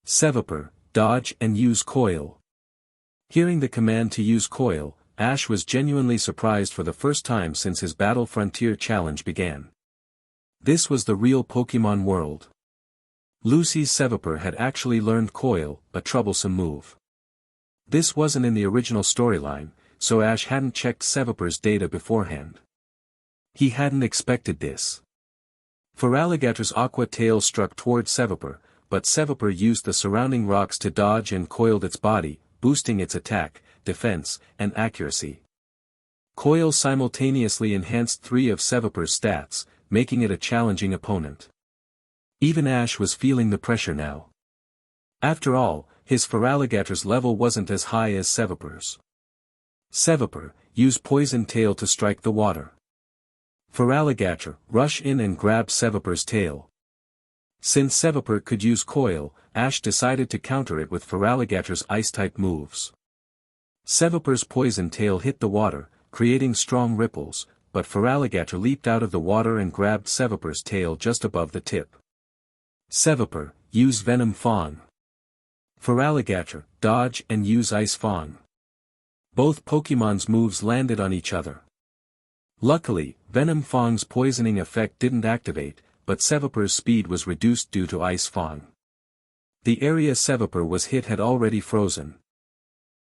Seviper, dodge and use Coil." Hearing the command to use Coil, Ash was genuinely surprised for the first time since his Battle Frontier challenge began. This was the real Pokémon world. Lucy's Seviper had actually learned Coil, a troublesome move. This wasn't in the original storyline, so Ash hadn't checked Seviper's data beforehand. He hadn't expected this. Feraligator's Aqua Tail struck toward Seviper, but Seviper used the surrounding rocks to dodge and coiled its body, boosting its attack, defense, and accuracy. Coil simultaneously enhanced 3 of Seviper's stats, making it a challenging opponent. Even Ash was feeling the pressure now. After all, his Feraligator's level wasn't as high as Seviper's. Seviper, use Poison Tail to strike the water. Feraligator, rush in and grab Seviper's tail. Since Seviper could use Coil, Ash decided to counter it with Feraligator's Ice-type moves. Seviper's Poison Tail hit the water, creating strong ripples, but Feraligator leaped out of the water and grabbed Seviper's tail just above the tip. Seviper, use Venom Fang. Feraligator, dodge and use Ice Fang. Both Pokémon's moves landed on each other. Luckily, Venom Fang's poisoning effect didn't activate, but Seviper's speed was reduced due to Ice Fang. The area Seviper was hit had already frozen.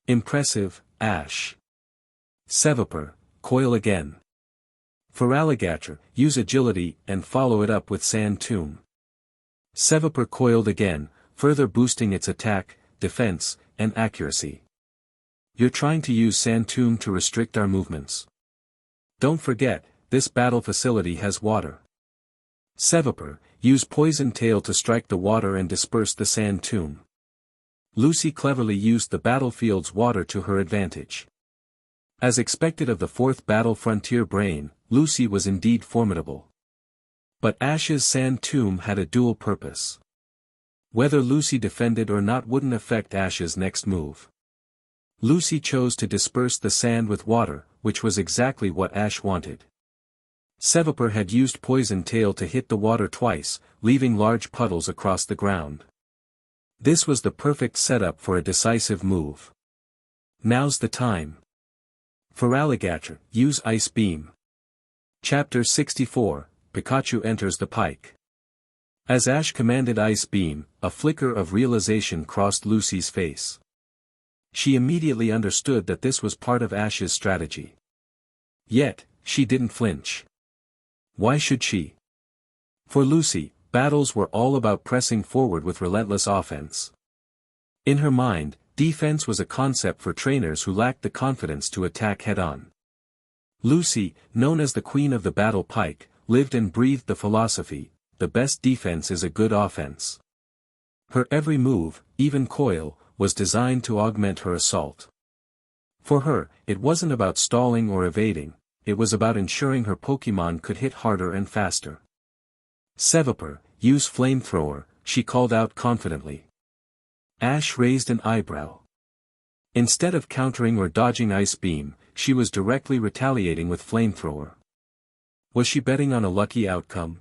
Impressive, Ash. Seviper, Coil again. Feraligator, use Agility and follow it up with Sand Tomb. Seviper coiled again, further boosting its attack, defense, and accuracy. You're trying to use Sand Tomb to restrict our movements. Don't forget, this battle facility has water. Seviper, use Poison Tail to strike the water and disperse the Sand Tomb. Lucy cleverly used the battlefield's water to her advantage. As expected of the 4th Battle Frontier brain, Lucy was indeed formidable. But Ash's Sand Tomb had a dual purpose. Whether Lucy defended or not wouldn't affect Ash's next move. Lucy chose to disperse the sand with water, which was exactly what Ash wanted. Seviper had used Poison Tail to hit the water twice, leaving large puddles across the ground. This was the perfect setup for a decisive move. Now's the time. Feraligator, use Ice Beam. Chapter 64, Pikachu enters the pike. As Ash commanded Ice Beam, a flicker of realization crossed Lucy's face. She immediately understood that this was part of Ash's strategy. Yet, she didn't flinch. Why should she? For Lucy, battles were all about pressing forward with relentless offense. In her mind, defense was a concept for trainers who lacked the confidence to attack head-on. Lucy, known as the Queen of the Battle Pike, lived and breathed the philosophy, the best defense is a good offense. Her every move, even Coil, was designed to augment her assault. For her, it wasn't about stalling or evading, it was about ensuring her Pokémon could hit harder and faster. Seviper, use Flamethrower, she called out confidently. Ash raised an eyebrow. Instead of countering or dodging Ice Beam, she was directly retaliating with Flamethrower. Was she betting on a lucky outcome?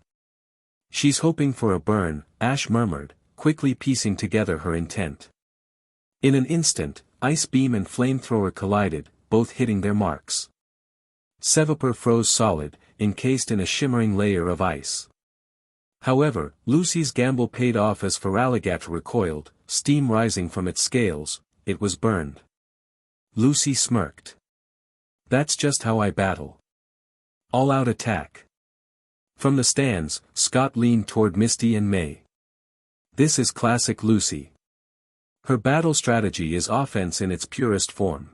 She's hoping for a burn, Ash murmured, quickly piecing together her intent. In an instant, Ice Beam and Flamethrower collided, both hitting their marks. Seviper froze solid, encased in a shimmering layer of ice. However, Lucy's gamble paid off as Feraligator recoiled, steam rising from its scales, it was burned. Lucy smirked. That's just how I battle. All-out attack. From the stands, Scott leaned toward Misty and May. This is classic Lucy. Her battle strategy is offense in its purest form.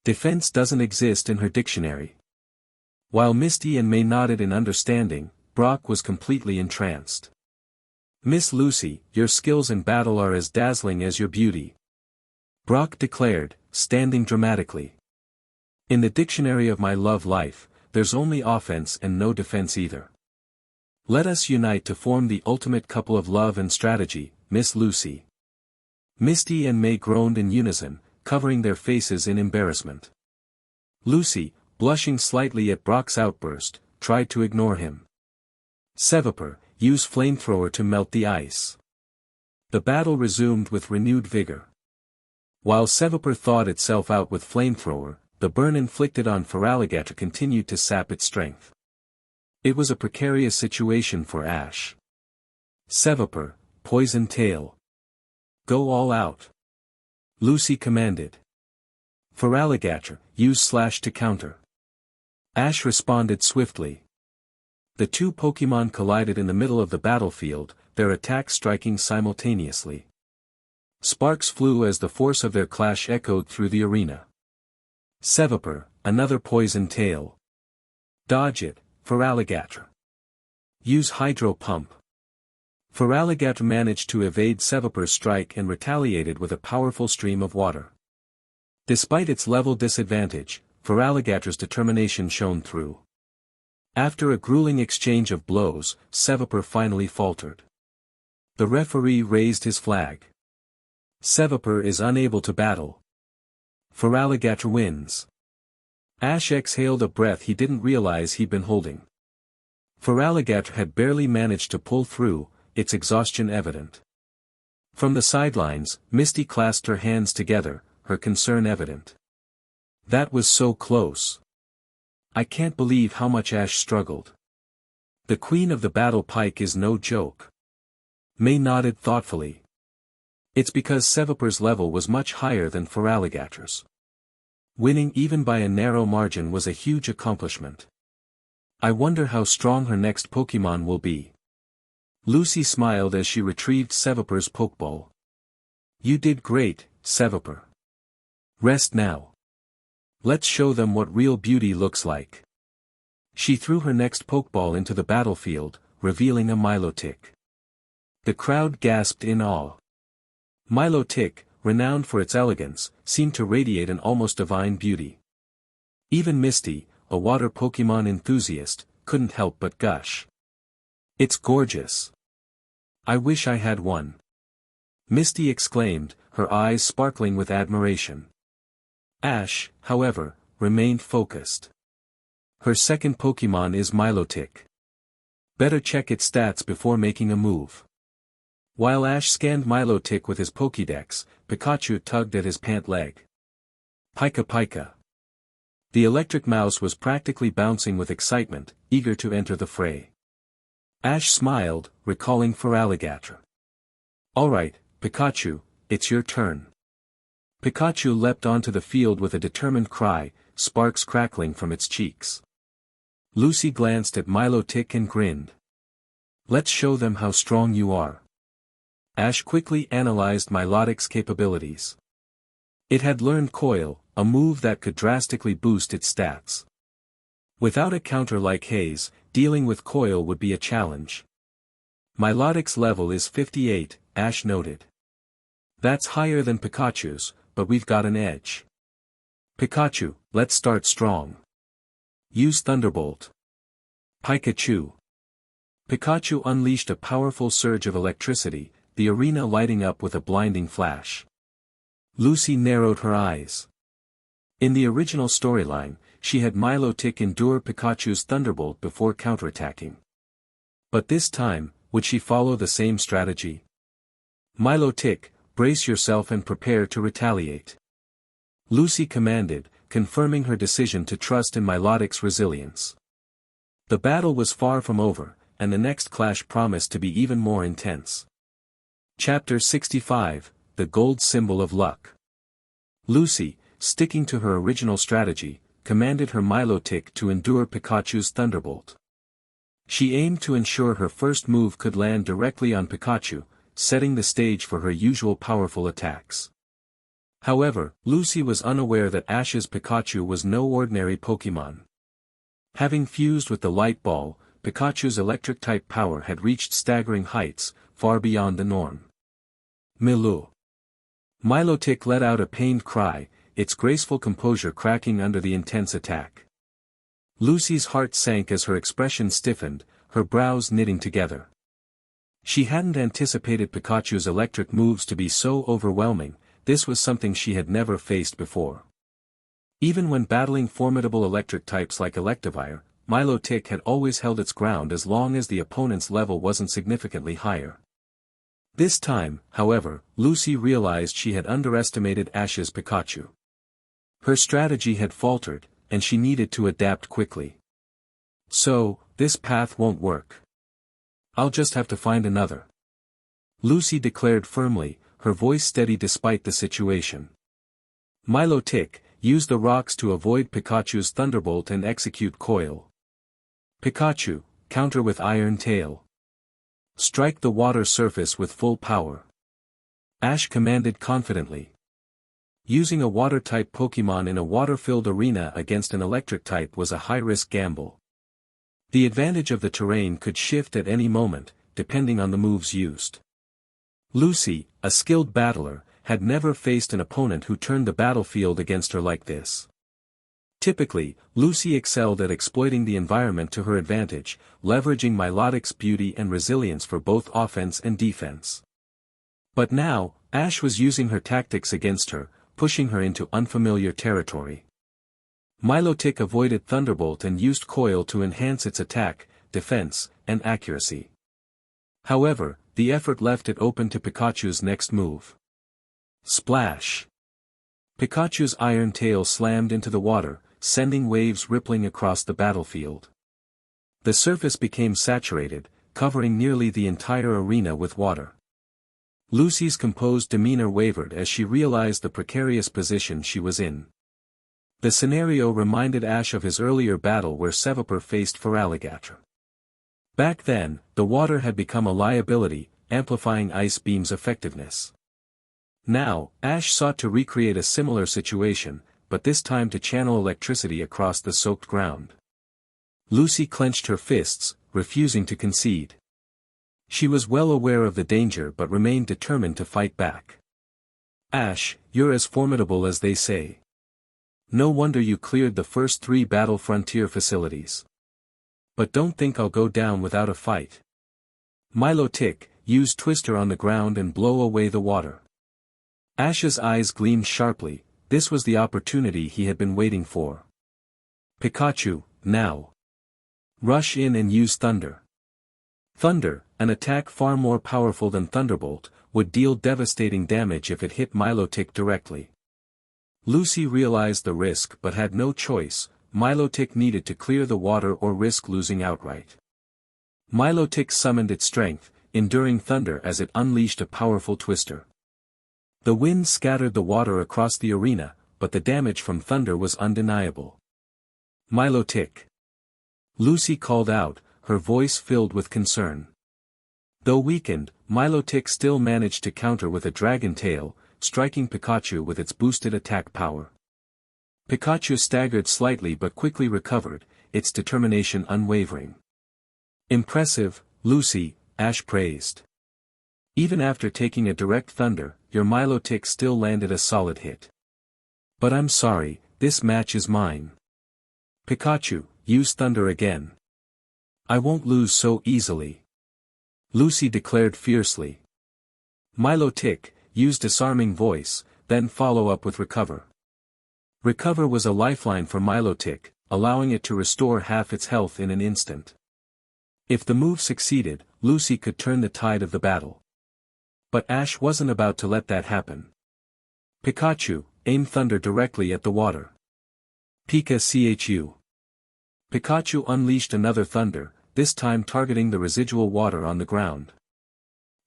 Defense doesn't exist in her dictionary. While Misty and May nodded in understanding, Brock was completely entranced. Miss Lucy, your skills in battle are as dazzling as your beauty. Brock declared, standing dramatically. In the dictionary of my love life, there's only offense and no defense either. Let us unite to form the ultimate couple of love and strategy, Miss Lucy. Misty and May groaned in unison, covering their faces in embarrassment. Lucy, blushing slightly at Brock's outburst, tried to ignore him. Seviper, use Flamethrower to melt the ice. The battle resumed with renewed vigor. While Seviper thawed itself out with Flamethrower, the burn inflicted on Feraligatr continued to sap its strength. It was a precarious situation for Ash. Seviper, Poison Tail. Go all out. Lucy commanded. Feraligatr, use Slash to counter. Ash responded swiftly. The two Pokémon collided in the middle of the battlefield, their attacks striking simultaneously. Sparks flew as the force of their clash echoed through the arena. Seviper, another Poison Tail. Dodge it, Feraligatr. Use Hydro Pump. Feraligatr managed to evade Seviper's strike and retaliated with a powerful stream of water. Despite its level disadvantage, Feraligatr's determination shone through. After a grueling exchange of blows, Seviper finally faltered. The referee raised his flag. Seviper is unable to battle. Feraligatr wins. Ash exhaled a breath he didn't realize he'd been holding. Feraligatr had barely managed to pull through, its exhaustion evident. From the sidelines, Misty clasped her hands together, her concern evident. That was so close. I can't believe how much Ash struggled. The queen of the battle pike is no joke. May nodded thoughtfully. It's because Seviper's level was much higher than Feraligatr's. Winning even by a narrow margin was a huge accomplishment. I wonder how strong her next Pokémon will be. Lucy smiled as she retrieved Seviper's Pokeball. You did great, Seviper. Rest now. Let's show them what real beauty looks like. She threw her next Pokeball into the battlefield, revealing a Milotic. The crowd gasped in awe. Milotic, renowned for its elegance, seemed to radiate an almost divine beauty. Even Misty, a water Pokémon enthusiast, couldn't help but gush. It's gorgeous. I wish I had one. Misty exclaimed, her eyes sparkling with admiration. Ash, however, remained focused. Her second Pokémon is Milotic. Better check its stats before making a move. While Ash scanned Milotic with his Pokédex, Pikachu tugged at his pant leg. Pika Pika. The electric mouse was practically bouncing with excitement, eager to enter the fray. Ash smiled, recalling Feraligatr. Alright, Pikachu, it's your turn. Pikachu leapt onto the field with a determined cry, sparks crackling from its cheeks. Lucy glanced at Milotic and grinned. Let's show them how strong you are. Ash quickly analyzed Milotic's capabilities. It had learned Coil, a move that could drastically boost its stats. Without a counter like Haze, dealing with Coil would be a challenge. Milotic's level is 58, Ash noted. That's higher than Pikachu's, but we've got an edge. Pikachu, let's start strong. Use Thunderbolt. Pikachu. Pikachu unleashed a powerful surge of electricity, the arena lighting up with a blinding flash. Lucy narrowed her eyes. In the original storyline, she had Milotic endure Pikachu's Thunderbolt before counterattacking. But this time, would she follow the same strategy? Milotic, brace yourself and prepare to retaliate. Lucy commanded, confirming her decision to trust in Milotic's resilience. The battle was far from over, and the next clash promised to be even more intense. Chapter 65, The Gold Symbol of Luck. Lucy, sticking to her original strategy, commanded her Milotic to endure Pikachu's Thunderbolt. She aimed to ensure her first move could land directly on Pikachu, setting the stage for her usual powerful attacks. However, Lucy was unaware that Ash's Pikachu was no ordinary Pokémon. Having fused with the Light Ball, Pikachu's electric-type power had reached staggering heights, far beyond the norm. Milu. Milotic let out a pained cry, its graceful composure cracking under the intense attack. Lucy's heart sank as her expression stiffened, her brows knitting together. She hadn't anticipated Pikachu's electric moves to be so overwhelming, this was something she had never faced before. Even when battling formidable electric types like Electivire, Milotic had always held its ground as long as the opponent's level wasn't significantly higher. This time, however, Lucy realized she had underestimated Ash's Pikachu. Her strategy had faltered, and she needed to adapt quickly. So, this path won't work. I'll just have to find another. Lucy declared firmly, her voice steady despite the situation. Milotic, use the rocks to avoid Pikachu's Thunderbolt and execute Coil. Pikachu, counter with Iron Tail. Strike the water surface with full power. Ash commanded confidently. Using a water-type Pokémon in a water-filled arena against an electric type was a high-risk gamble. The advantage of the terrain could shift at any moment, depending on the moves used. Lucy, a skilled battler, had never faced an opponent who turned the battlefield against her like this. Typically, Lucy excelled at exploiting the environment to her advantage, leveraging Milotic's beauty and resilience for both offense and defense. But now, Ash was using her tactics against her, pushing her into unfamiliar territory. Milotic avoided Thunderbolt and used Coil to enhance its attack, defense, and accuracy. However, the effort left it open to Pikachu's next move. Splash! Pikachu's Iron Tail slammed into the water, sending waves rippling across the battlefield. The surface became saturated, covering nearly the entire arena with water. Lucy's composed demeanor wavered as she realized the precarious position she was in. The scenario reminded Ash of his earlier battle where Seviper faced Feraligatr. Back then, the water had become a liability, amplifying Ice Beam's effectiveness. Now, Ash sought to recreate a similar situation, but this time to channel electricity across the soaked ground. Lucy clenched her fists, refusing to concede. She was well aware of the danger but remained determined to fight back. Ash, you're as formidable as they say. No wonder you cleared the first 3 Battle Frontier facilities. But don't think I'll go down without a fight. Milotic, use Twister on the ground and blow away the water. Ash's eyes gleamed sharply, this was the opportunity he had been waiting for. Pikachu, now. Rush in and use Thunder. Thunder, an attack far more powerful than Thunderbolt, would deal devastating damage if it hit Milotic directly. Lucy realized the risk but had no choice, Milotic needed to clear the water or risk losing outright. Milotic summoned its strength, enduring thunder as it unleashed a powerful twister. The wind scattered the water across the arena, but the damage from thunder was undeniable. Milotic. Lucy called out, her voice filled with concern. Though weakened, Milotic still managed to counter with a dragon tail, striking Pikachu with its boosted attack power. Pikachu staggered slightly but quickly recovered, its determination unwavering. Impressive, Lucy, Ash praised. Even after taking a direct thunder, your Milotic still landed a solid hit. But I'm sorry, this match is mine. Pikachu, use thunder again. I won't lose so easily. Lucy declared fiercely. Milotic, use disarming voice, then follow up with recover. Recover was a lifeline for Milotic, allowing it to restore half its health in an instant. If the move succeeded, Lucy could turn the tide of the battle. But Ash wasn't about to let that happen. Pikachu, aim thunder directly at the water. Pikachu. Pikachu unleashed another thunder, this time targeting the residual water on the ground.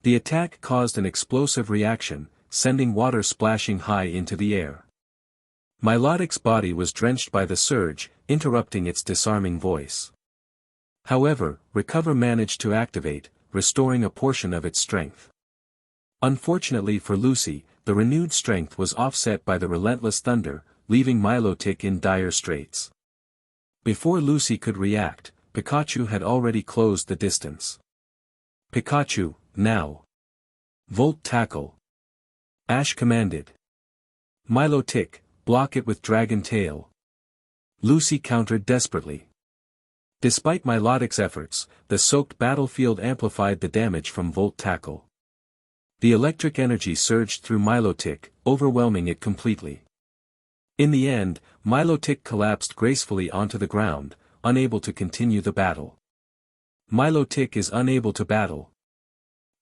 The attack caused an explosive reaction, sending water splashing high into the air. Milotic's body was drenched by the surge, interrupting its disarming voice. However, Recover managed to activate, restoring a portion of its strength. Unfortunately for Lucy, the renewed strength was offset by the relentless thunder, leaving Milotic in dire straits. Before Lucy could react, Pikachu had already closed the distance. Pikachu, now. Volt Tackle. Ash commanded. Milotic, block it with Dragon Tail. Lucy countered desperately. Despite Milotic's efforts, the soaked battlefield amplified the damage from Volt Tackle. The electric energy surged through Milotic, overwhelming it completely. In the end, Milotic collapsed gracefully onto the ground, unable to continue the battle. Milotic is unable to battle.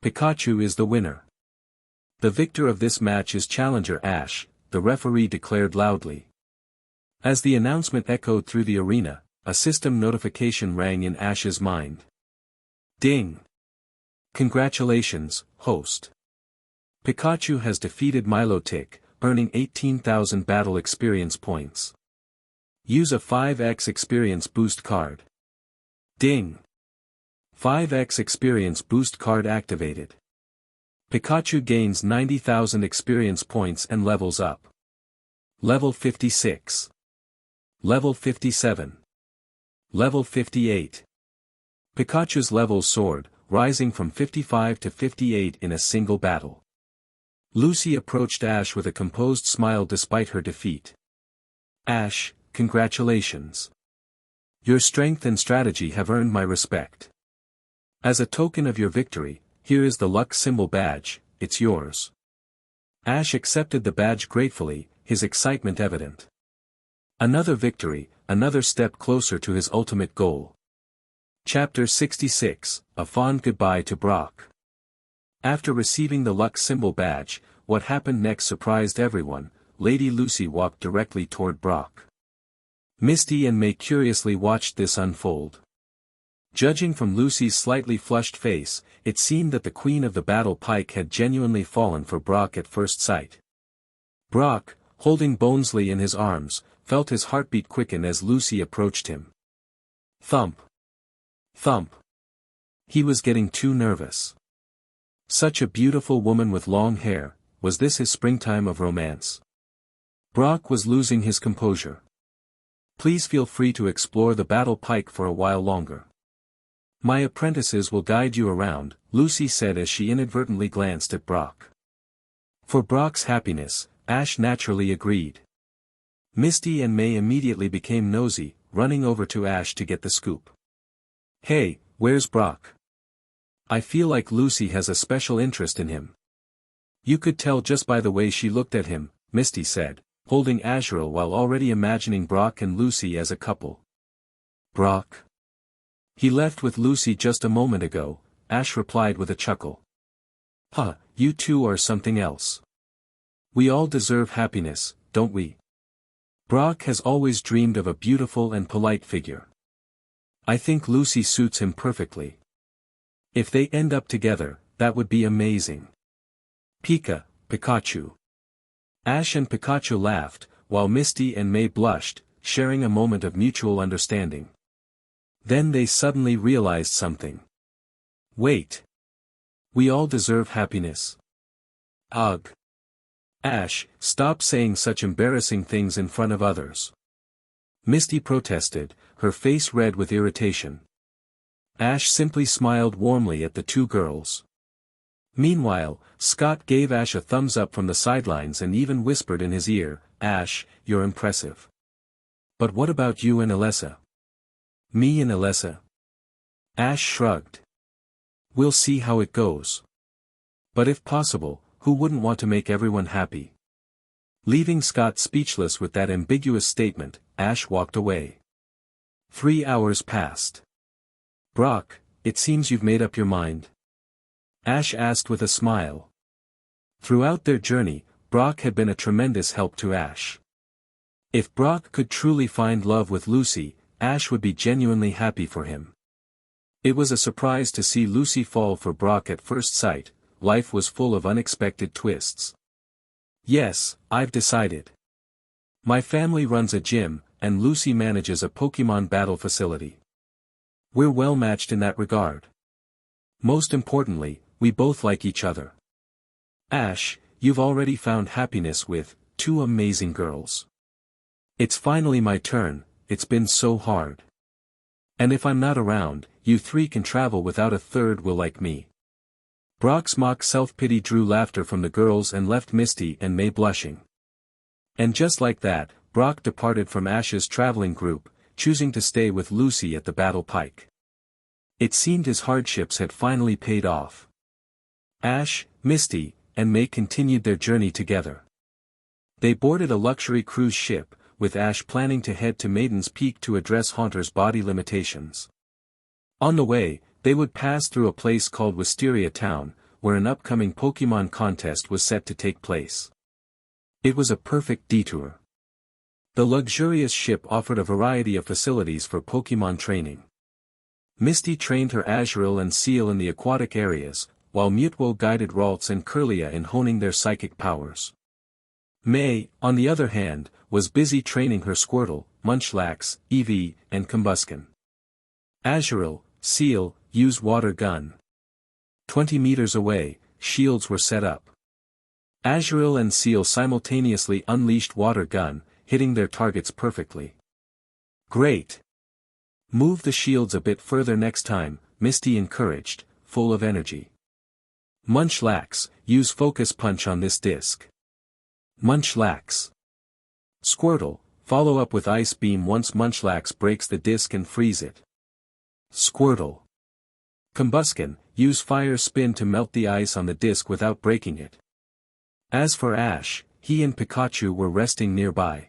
Pikachu is the winner. The victor of this match is Challenger Ash, the referee declared loudly. As the announcement echoed through the arena, a system notification rang in Ash's mind. Ding! Congratulations, host. Pikachu has defeated Milotic, earning 18,000 battle experience points. Use a 5x experience boost card. Ding! 5x experience boost card activated. Pikachu gains 90,000 experience points and levels up. Level 56. Level 57. Level 58. Pikachu's levels soared, rising from 55 to 58 in a single battle. Lucy approached Ash with a composed smile despite her defeat. Ash, congratulations. Your strength and strategy have earned my respect. As a token of your victory, here is the luck symbol badge, it's yours. Ash accepted the badge gratefully, his excitement evident. Another victory, another step closer to his ultimate goal. Chapter 66, A Fond Goodbye to Brock. After receiving the luck symbol badge, what happened next surprised everyone. Lady Lucy walked directly toward Brock. Misty and May curiously watched this unfold. Judging from Lucy's slightly flushed face, it seemed that the queen of the battle pike had genuinely fallen for Brock at first sight. Brock, holding Bonesley in his arms, felt his heartbeat quicken as Lucy approached him. Thump. Thump. He was getting too nervous. Such a beautiful woman with long hair, was this his springtime of romance? Brock was losing his composure. Please feel free to explore the battle pike for a while longer. My apprentices will guide you around, Lucy said as she inadvertently glanced at Brock. For Brock's happiness, Ash naturally agreed. Misty and May immediately became nosy, running over to Ash to get the scoop. Hey, where's Brock? I feel like Lucy has a special interest in him. You could tell just by the way she looked at him, Misty said, holding Azrael while already imagining Brock and Lucy as a couple. Brock? He left with Lucy just a moment ago, Ash replied with a chuckle. Huh, you two are something else. We all deserve happiness, don't we? Brock has always dreamed of a beautiful and polite figure. I think Lucy suits him perfectly. If they end up together, that would be amazing. Pikachu. Ash and Pikachu laughed, while Misty and May blushed, sharing a moment of mutual understanding. Then they suddenly realized something. Wait. We all deserve happiness. Ugh. Ash, stop saying such embarrassing things in front of others. Misty protested, her face red with irritation. Ash simply smiled warmly at the two girls. Meanwhile, Scott gave Ash a thumbs up from the sidelines and even whispered in his ear, Ash, you're impressive. But what about you and Alessa? Me and Alessa? Ash shrugged. We'll see how it goes. But if possible, who wouldn't want to make everyone happy? Leaving Scott speechless with that ambiguous statement, Ash walked away. 3 hours passed. Brock, it seems you've made up your mind. Ash asked with a smile. Throughout their journey, Brock had been a tremendous help to Ash. If Brock could truly find love with Lucy, Ash would be genuinely happy for him. It was a surprise to see Lucy fall for Brock at first sight. Life was full of unexpected twists. Yes, I've decided. My family runs a gym, and Lucy manages a Pokémon battle facility. We're well matched in that regard. Most importantly, we both like each other. Ash, you've already found happiness with 2 amazing girls. It's finally my turn, it's been so hard. And if I'm not around, you 3 can travel without a third will like me. Brock's mock self-pity drew laughter from the girls and left Misty and May blushing. And just like that, Brock departed from Ash's traveling group, choosing to stay with Lucy at the battle pike. It seemed his hardships had finally paid off. Ash, Misty, and May continued their journey together. They boarded a luxury cruise ship, with Ash planning to head to Maiden's Peak to address Haunter's body limitations. On the way, they would pass through a place called Wisteria Town, where an upcoming Pokémon contest was set to take place. It was a perfect detour. The luxurious ship offered a variety of facilities for Pokémon training. Misty trained her Azurill and Seal in the aquatic areas, while Mutwo guided Ralts and Kirlia in honing their psychic powers. May, on the other hand, was busy training her Squirtle, Munchlax, Eevee, and Combusken. Azurill, Seal, used water gun. 20 meters away, shields were set up. Azurill and Seal simultaneously unleashed water gun, hitting their targets perfectly. Great! Move the shields a bit further next time, Misty encouraged, full of energy. Munchlax, use focus punch on this disc. Munchlax. Squirtle, follow up with ice beam once Munchlax breaks the disc and freeze it. Squirtle. Combusken, use fire spin to melt the ice on the disc without breaking it. As for Ash, he and Pikachu were resting nearby.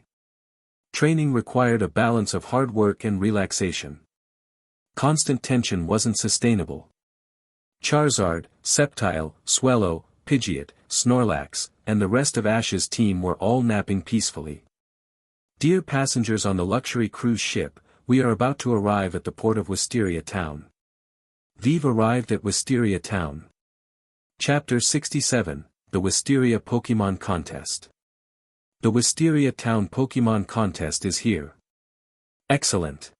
Training required a balance of hard work and relaxation. Constant tension wasn't sustainable. Charizard, Sceptile, Swellow, Pidgeot, Snorlax, and the rest of Ash's team were all napping peacefully. Dear passengers on the luxury cruise ship, we are about to arrive at the port of Wisteria Town. We've arrived at Wisteria Town. Chapter 67, The Wisteria Pokémon Contest. The Wisteria Town Pokémon Contest is here. Excellent.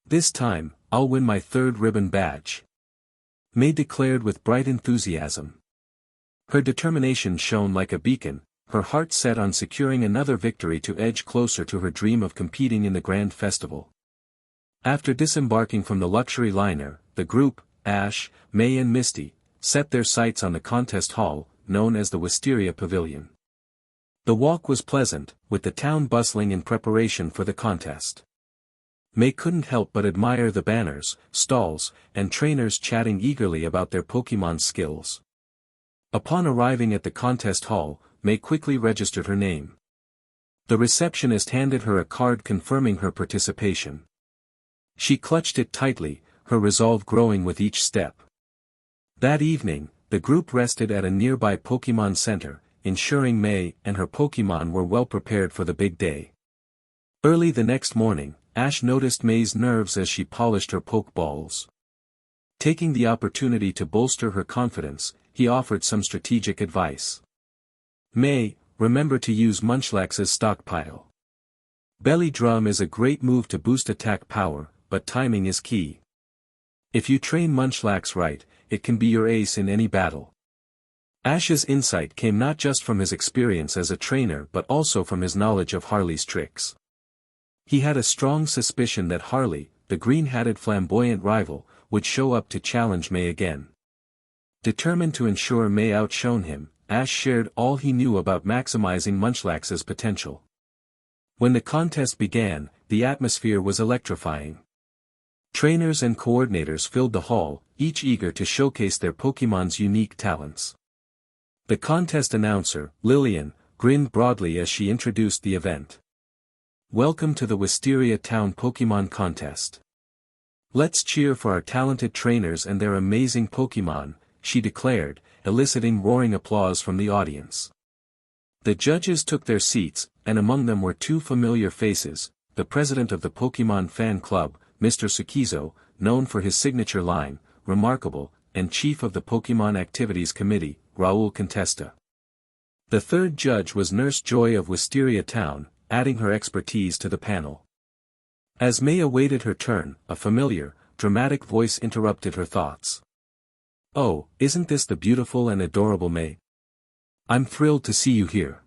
This time, I'll win my 3rd ribbon badge. May declared with bright enthusiasm. Her determination shone like a beacon, her heart set on securing another victory to edge closer to her dream of competing in the grand festival. After disembarking from the luxury liner, the group, Ash, May and Misty, set their sights on the contest hall, known as the Wisteria Pavilion. The walk was pleasant, with the town bustling in preparation for the contest. May couldn't help but admire the banners, stalls, and trainers chatting eagerly about their Pokémon skills. Upon arriving at the contest hall, May quickly registered her name. The receptionist handed her a card confirming her participation. She clutched it tightly, her resolve growing with each step. That evening, the group rested at a nearby Pokémon Center, ensuring May and her Pokémon were well prepared for the big day. Early the next morning, Ash noticed May's nerves as she polished her Pokeballs. Taking the opportunity to bolster her confidence, he offered some strategic advice. May, remember to use Munchlax's stockpile. Belly Drum is a great move to boost attack power, but timing is key. If you train Munchlax right, it can be your ace in any battle. Ash's insight came not just from his experience as a trainer but also from his knowledge of Harley's tricks. He had a strong suspicion that Harley, the green-hatted flamboyant rival, would show up to challenge May again. Determined to ensure May outshone him, Ash shared all he knew about maximizing Munchlax's potential. When the contest began, the atmosphere was electrifying. Trainers and coordinators filled the hall, each eager to showcase their Pokémon's unique talents. The contest announcer, Lillian, grinned broadly as she introduced the event. Welcome to the Wisteria Town Pokémon Contest. Let's cheer for our talented trainers and their amazing Pokémon, she declared, eliciting roaring applause from the audience. The judges took their seats, and among them were 2 familiar faces, the president of the Pokémon Fan Club, Mr. Sukizo, known for his signature line, Remarkable, and chief of the Pokémon Activities Committee, Raul Contesta. The 3rd judge was Nurse Joy of Wisteria Town, adding her expertise to the panel. As May awaited her turn, a familiar, dramatic voice interrupted her thoughts. Oh, isn't this the beautiful and adorable May? I'm thrilled to see you here.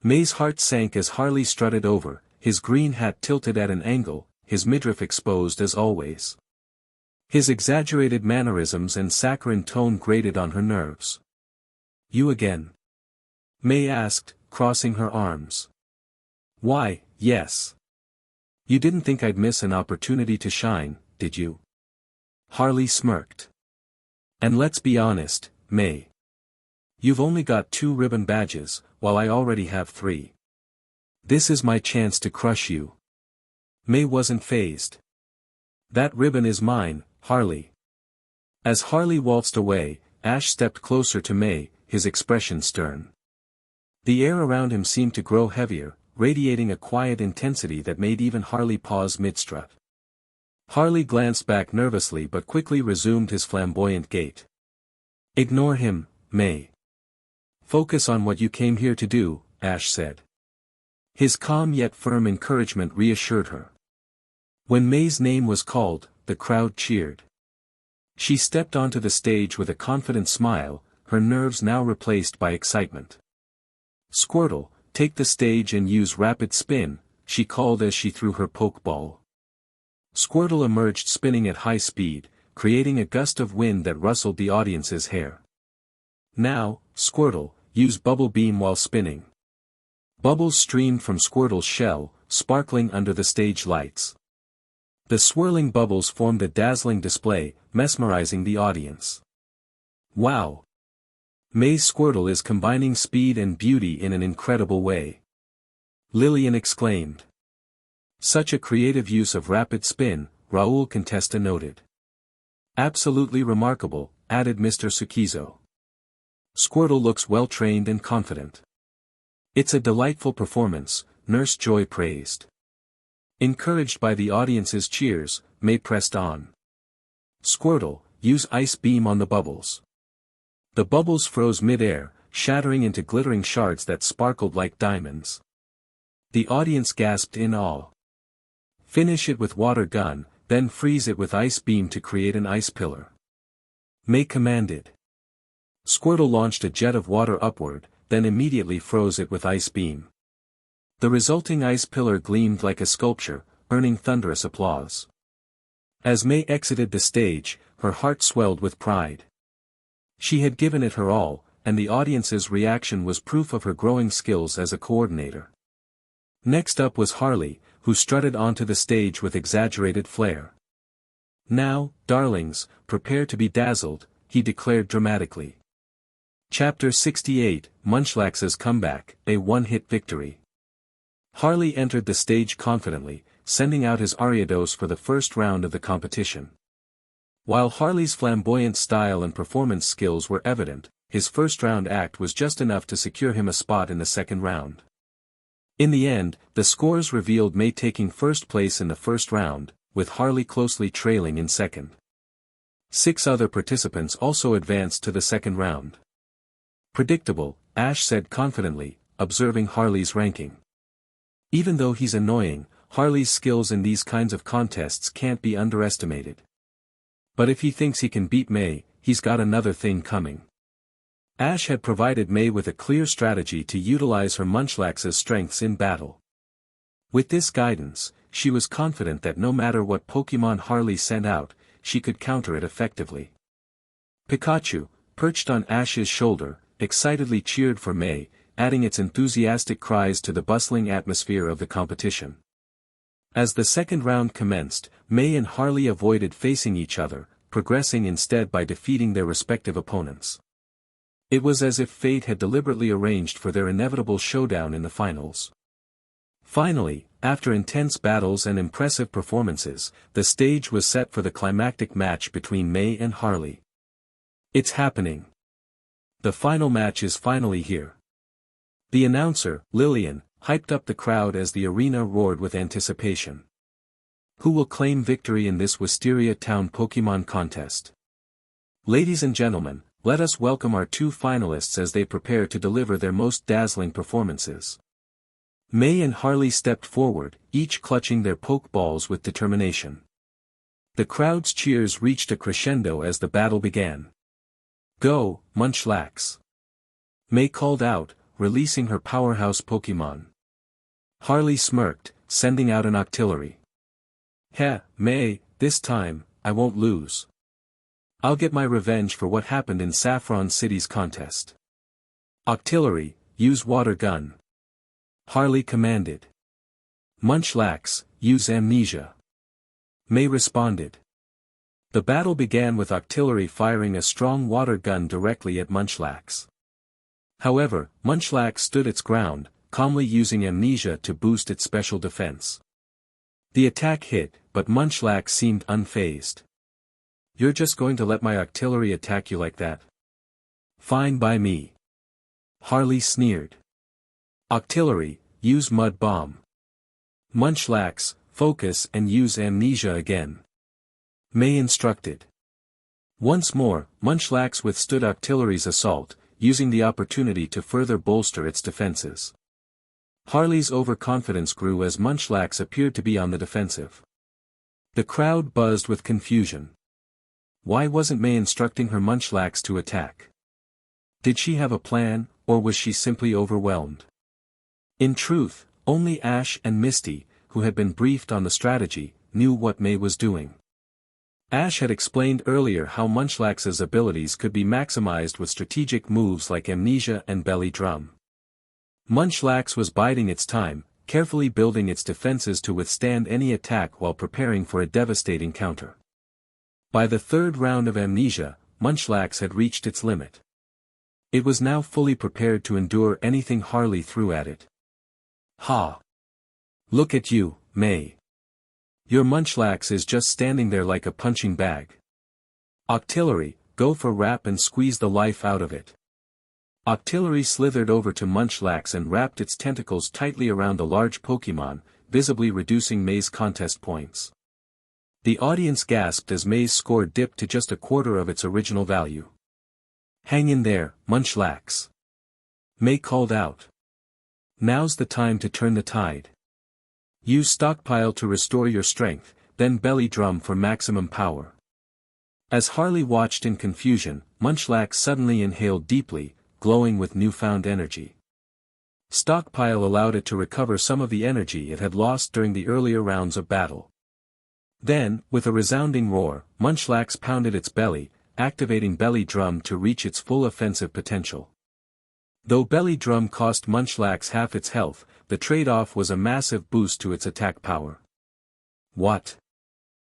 May's heart sank as Harley strutted over, his green hat tilted at an angle, his midriff exposed as always. His exaggerated mannerisms and saccharine tone grated on her nerves. You again? May asked, crossing her arms. Why, yes. You didn't think I'd miss an opportunity to shine, did you? Harley smirked. And let's be honest, May. You've only got 2 ribbon badges, while I already have 3. This is my chance to crush you. May wasn't fazed. That ribbon is mine, Harley. As Harley waltzed away, Ash stepped closer to May, his expression stern. The air around him seemed to grow heavier, radiating a quiet intensity that made even Harley pause mid-strut. Harley glanced back nervously but quickly resumed his flamboyant gait. "Ignore him, May. Focus on what you came here to do," Ash said. His calm yet firm encouragement reassured her. When May's name was called, the crowd cheered. She stepped onto the stage with a confident smile, her nerves now replaced by excitement. "Squirtle, take the stage and use rapid spin," she called as she threw her Pokeball. Squirtle emerged spinning at high speed, creating a gust of wind that rustled the audience's hair. "Now, Squirtle, use Bubble Beam while spinning." Bubbles streamed from Squirtle's shell, sparkling under the stage lights. The swirling bubbles formed a dazzling display, mesmerizing the audience. "Wow! May's Squirtle is combining speed and beauty in an incredible way," Lillian exclaimed. "Such a creative use of rapid spin," Raul Contesta noted. "Absolutely remarkable," added Mr. Sukizo. "Squirtle looks well-trained and confident." "It's a delightful performance," Nurse Joy praised. Encouraged by the audience's cheers, May pressed on. "Squirtle, use Ice Beam on the bubbles." The bubbles froze mid-air, shattering into glittering shards that sparkled like diamonds. The audience gasped in awe. "Finish it with Water Gun, then freeze it with Ice Beam to create an ice pillar," May commanded. Squirtle launched a jet of water upward, then immediately froze it with Ice Beam. The resulting ice pillar gleamed like a sculpture, earning thunderous applause. As May exited the stage, her heart swelled with pride. She had given it her all, and the audience's reaction was proof of her growing skills as a coordinator. Next up was Harley, who strutted onto the stage with exaggerated flair. "Now, darlings, prepare to be dazzled," he declared dramatically. Chapter 68, Munchlax's Comeback, a one-hit victory. Harley entered the stage confidently, sending out his Ariados for the first round of the competition. While Harley's flamboyant style and performance skills were evident, his first-round act was just enough to secure him a spot in the second round. In the end, the scores revealed May taking first place in the first round, with Harley closely trailing in second. 6 other participants also advanced to the second round. "Predictable," Ash said confidently, observing Harley's ranking. "Even though he's annoying, Harley's skills in these kinds of contests can't be underestimated. But if he thinks he can beat May, he's got another thing coming." Ash had provided May with a clear strategy to utilize her Munchlax's strengths in battle. With this guidance, she was confident that no matter what Pokémon Harley sent out, she could counter it effectively. Pikachu, perched on Ash's shoulder, excitedly cheered for May, adding its enthusiastic cries to the bustling atmosphere of the competition. As the second round commenced, May and Harley avoided facing each other, progressing instead by defeating their respective opponents. It was as if fate had deliberately arranged for their inevitable showdown in the finals. Finally, after intense battles and impressive performances, the stage was set for the climactic match between May and Harley. "It's happening. The final match is finally here." The announcer, Lillian, hyped up the crowd as the arena roared with anticipation. "Who will claim victory in this Wisteria Town Pokémon contest? Ladies and gentlemen, let us welcome our 2 finalists as they prepare to deliver their most dazzling performances." May and Harley stepped forward, each clutching their Pokeballs with determination. The crowd's cheers reached a crescendo as the battle began. "Go, Munchlax!" May called out, releasing her powerhouse Pokémon. Harley smirked, sending out an Octillery. "Heh, May, this time, I won't lose. I'll get my revenge for what happened in Saffron City's contest." "Octillery, use Water Gun," Harley commanded. "Munchlax, use Amnesia," May responded. The battle began with Octillery firing a strong water gun directly at Munchlax. However, Munchlax stood its ground, calmly using Amnesia to boost its special defense. The attack hit, but Munchlax seemed unfazed. "You're just going to let my Octillery attack you like that? Fine by me," Harley sneered. "Octillery, use Mud Bomb. Munchlax, focus and use Amnesia again. May instructed. Once more, Munchlax withstood Octillery's assault, using the opportunity to further bolster its defenses. Harley's overconfidence grew as Munchlax appeared to be on the defensive. The crowd buzzed with confusion. Why wasn't May instructing her Munchlax to attack? Did she have a plan, or was she simply overwhelmed? In truth, only Ash and Misty, who had been briefed on the strategy, knew what May was doing. Ash had explained earlier how Munchlax's abilities could be maximized with strategic moves like Amnesia and Belly Drum. Munchlax was biding its time, carefully building its defenses to withstand any attack while preparing for a devastating counter. By the third round of Amnesia, Munchlax had reached its limit. It was now fully prepared to endure anything Harley threw at it. Ha! Look at you, May. Your Munchlax is just standing there like a punching bag. Octillery, go for Wrap and squeeze the life out of it. Octillery slithered over to Munchlax and wrapped its tentacles tightly around the large Pokémon, visibly reducing May's contest points. The audience gasped as May's score dipped to just a quarter of its original value. Hang in there, Munchlax. May called out. Now's the time to turn the tide. Use Stockpile to restore your strength, then Belly Drum for maximum power. As Harley watched in confusion, Munchlax suddenly inhaled deeply, glowing with newfound energy. Stockpile allowed it to recover some of the energy it had lost during the earlier rounds of battle. Then, with a resounding roar, Munchlax pounded its belly, activating Belly Drum to reach its full offensive potential. Though Belly Drum cost Munchlax half its health, the trade-off was a massive boost to its attack power. What?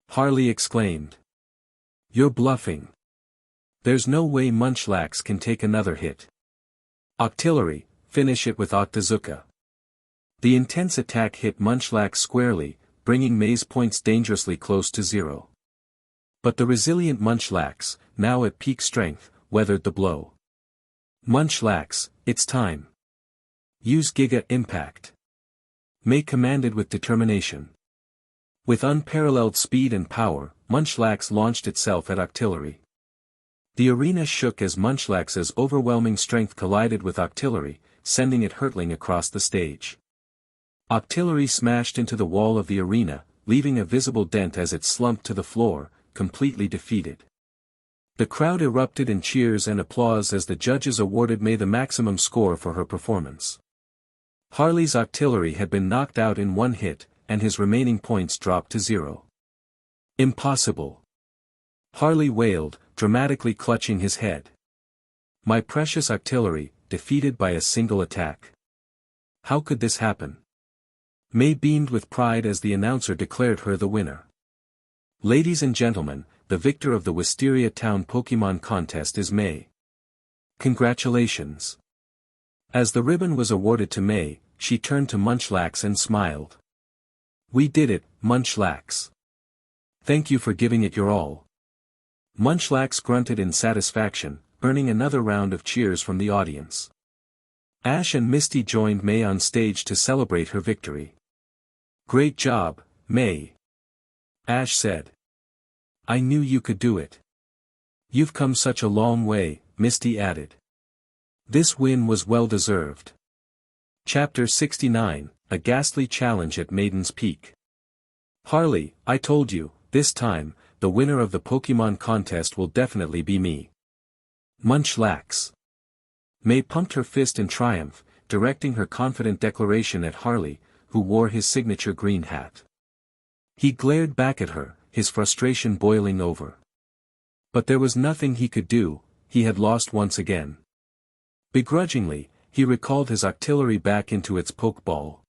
Harley exclaimed. You're bluffing. There's no way Munchlax can take another hit. Octillery, finish it with Octazooka. The intense attack hit Munchlax squarely, bringing May's points dangerously close to zero. But the resilient Munchlax, now at peak strength, weathered the blow. Munchlax, it's time. Use Giga Impact. May commanded with determination. With unparalleled speed and power, Munchlax launched itself at Octillery. The arena shook as Munchlax's overwhelming strength collided with Octillery, sending it hurtling across the stage. Octillery smashed into the wall of the arena, leaving a visible dent as it slumped to the floor, completely defeated. The crowd erupted in cheers and applause as the judges awarded May the maximum score for her performance. Harley's Octillery had been knocked out in one hit, and his remaining points dropped to zero. Impossible! Harley wailed, dramatically clutching his head. My precious Octillery, defeated by a single attack. How could this happen? May beamed with pride as the announcer declared her the winner. Ladies and gentlemen, the victor of the Wisteria Town Pokémon contest is May. Congratulations! As the ribbon was awarded to May, she turned to Munchlax and smiled. We did it, Munchlax. Thank you for giving it your all. Munchlax grunted in satisfaction, earning another round of cheers from the audience. Ash and Misty joined May on stage to celebrate her victory. Great job, May. Ash said. I knew you could do it. You've come such a long way, Misty added. This win was well deserved. Chapter 69, A Ghastly Challenge at Maiden's Peak. Harley, I told you, this time, the winner of the Pokémon contest will definitely be me. Munchlax. May pumped her fist in triumph, directing her confident declaration at Harley, who wore his signature green hat. He glared back at her, his frustration boiling over. But there was nothing he could do, he had lost once again. Begrudgingly, he recalled his Octillery back into its Pokeball.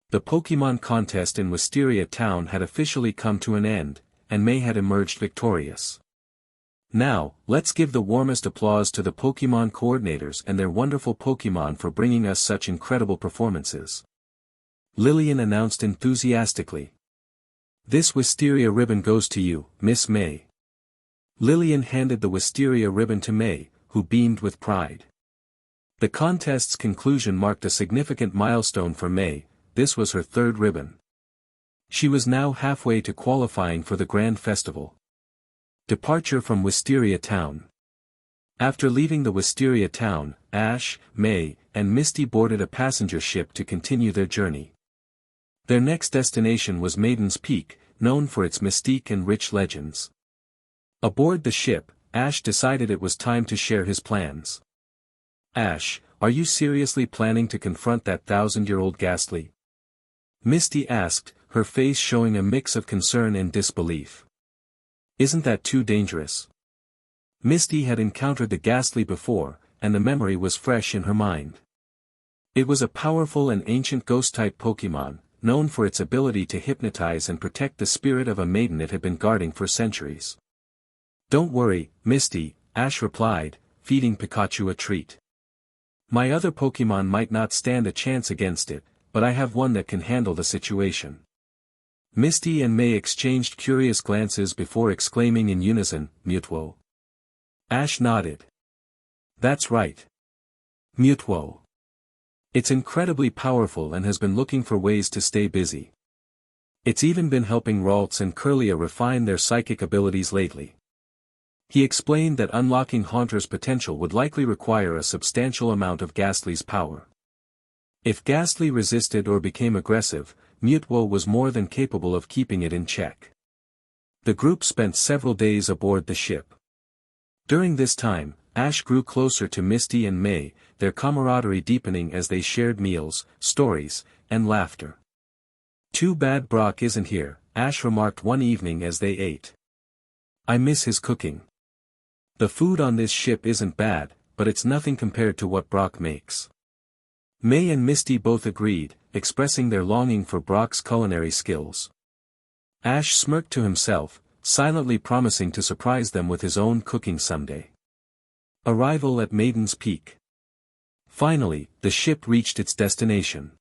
The Pokémon contest in Wisteria Town had officially come to an end, and May had emerged victorious. Now, let's give the warmest applause to the Pokémon coordinators and their wonderful Pokémon for bringing us such incredible performances. Lillian announced enthusiastically. This Wisteria ribbon goes to you, Miss May. Lillian handed the Wisteria ribbon to May, who beamed with pride. The contest's conclusion marked a significant milestone for May. This was her third ribbon. She was now halfway to qualifying for the Grand Festival. Departure from Wisteria Town. After leaving the Wisteria Town, Ash, May, and Misty boarded a passenger ship to continue their journey. Their next destination was Maiden's Peak, known for its mystique and rich legends. Aboard the ship, Ash decided it was time to share his plans. Ash, are you seriously planning to confront that 1,000-year-old Ghastly? Misty asked, her face showing a mix of concern and disbelief. Isn't that too dangerous? Misty had encountered the Ghastly before, and the memory was fresh in her mind. It was a powerful and ancient ghost-type Pokémon, known for its ability to hypnotize and protect the spirit of a maiden it had been guarding for centuries. Don't worry, Misty, Ash replied, feeding Pikachu a treat. My other Pokémon might not stand a chance against it, but I have one that can handle the situation. Misty and May exchanged curious glances before exclaiming in unison, Mutwo. Ash nodded. That's right. Mutwo. It's incredibly powerful and has been looking for ways to stay busy. It's even been helping Ralts and Curlia refine their psychic abilities lately. He explained that unlocking Haunter's potential would likely require a substantial amount of Ghastly's power. If Ghastly resisted or became aggressive, Mutwo was more than capable of keeping it in check. The group spent several days aboard the ship. During this time, Ash grew closer to Misty and May, their camaraderie deepening as they shared meals, stories, and laughter. Too bad Brock isn't here, Ash remarked one evening as they ate. I miss his cooking. The food on this ship isn't bad, but it's nothing compared to what Brock makes. May and Misty both agreed, expressing their longing for Brock's culinary skills. Ash smirked to himself, silently promising to surprise them with his own cooking someday. Arrival at Maiden's Peak. Finally, the ship reached its destination.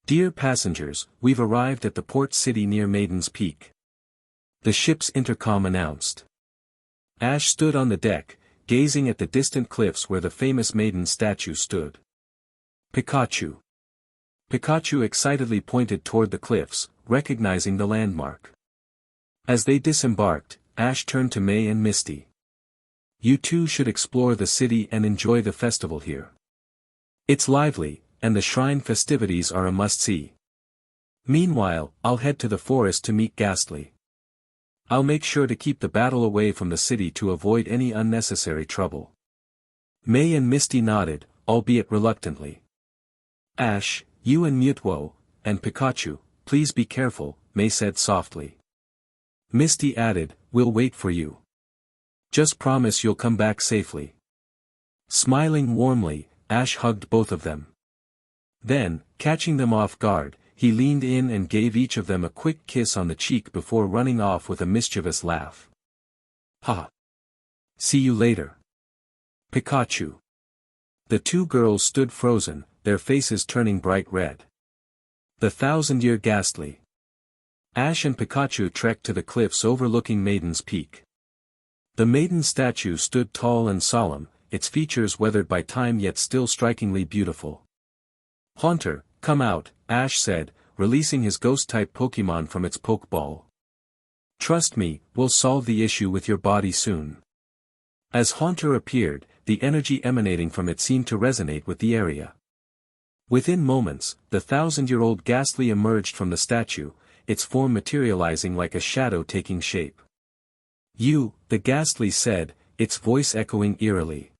Dear passengers, we've arrived at the port city near Maiden's Peak. The ship's intercom announced. Ash stood on the deck, gazing at the distant cliffs where the famous Maiden statue stood. Pikachu. Pikachu excitedly pointed toward the cliffs, recognizing the landmark. As they disembarked, Ash turned to May and Misty. You two should explore the city and enjoy the festival here. It's lively, and the shrine festivities are a must-see. Meanwhile, I'll head to the forest to meet Ghastly. I'll make sure to keep the battle away from the city to avoid any unnecessary trouble. May and Misty nodded, albeit reluctantly. Ash, you and Mutwo, and Pikachu, please be careful, May said softly. Misty added, we'll wait for you. Just promise you'll come back safely. Smiling warmly, Ash hugged both of them. Then, catching them off guard, he leaned in and gave each of them a quick kiss on the cheek before running off with a mischievous laugh. Ha! See you later. Pikachu. The two girls stood frozen, their faces turning bright red. The 1,000-year Ghastly. Ash and Pikachu trekked to the cliffs overlooking Maiden's Peak. The Maiden statue stood tall and solemn, its features weathered by time yet still strikingly beautiful. Haunter, come out, Ash said, releasing his ghost-type Pokémon from its Pokeball. Trust me, we'll solve the issue with your body soon. As Haunter appeared, the energy emanating from it seemed to resonate with the area. Within moments, the 1,000-year-old Ghastly emerged from the statue, its form materializing like a shadow taking shape. You, the Ghastly said, its voice echoing eerily.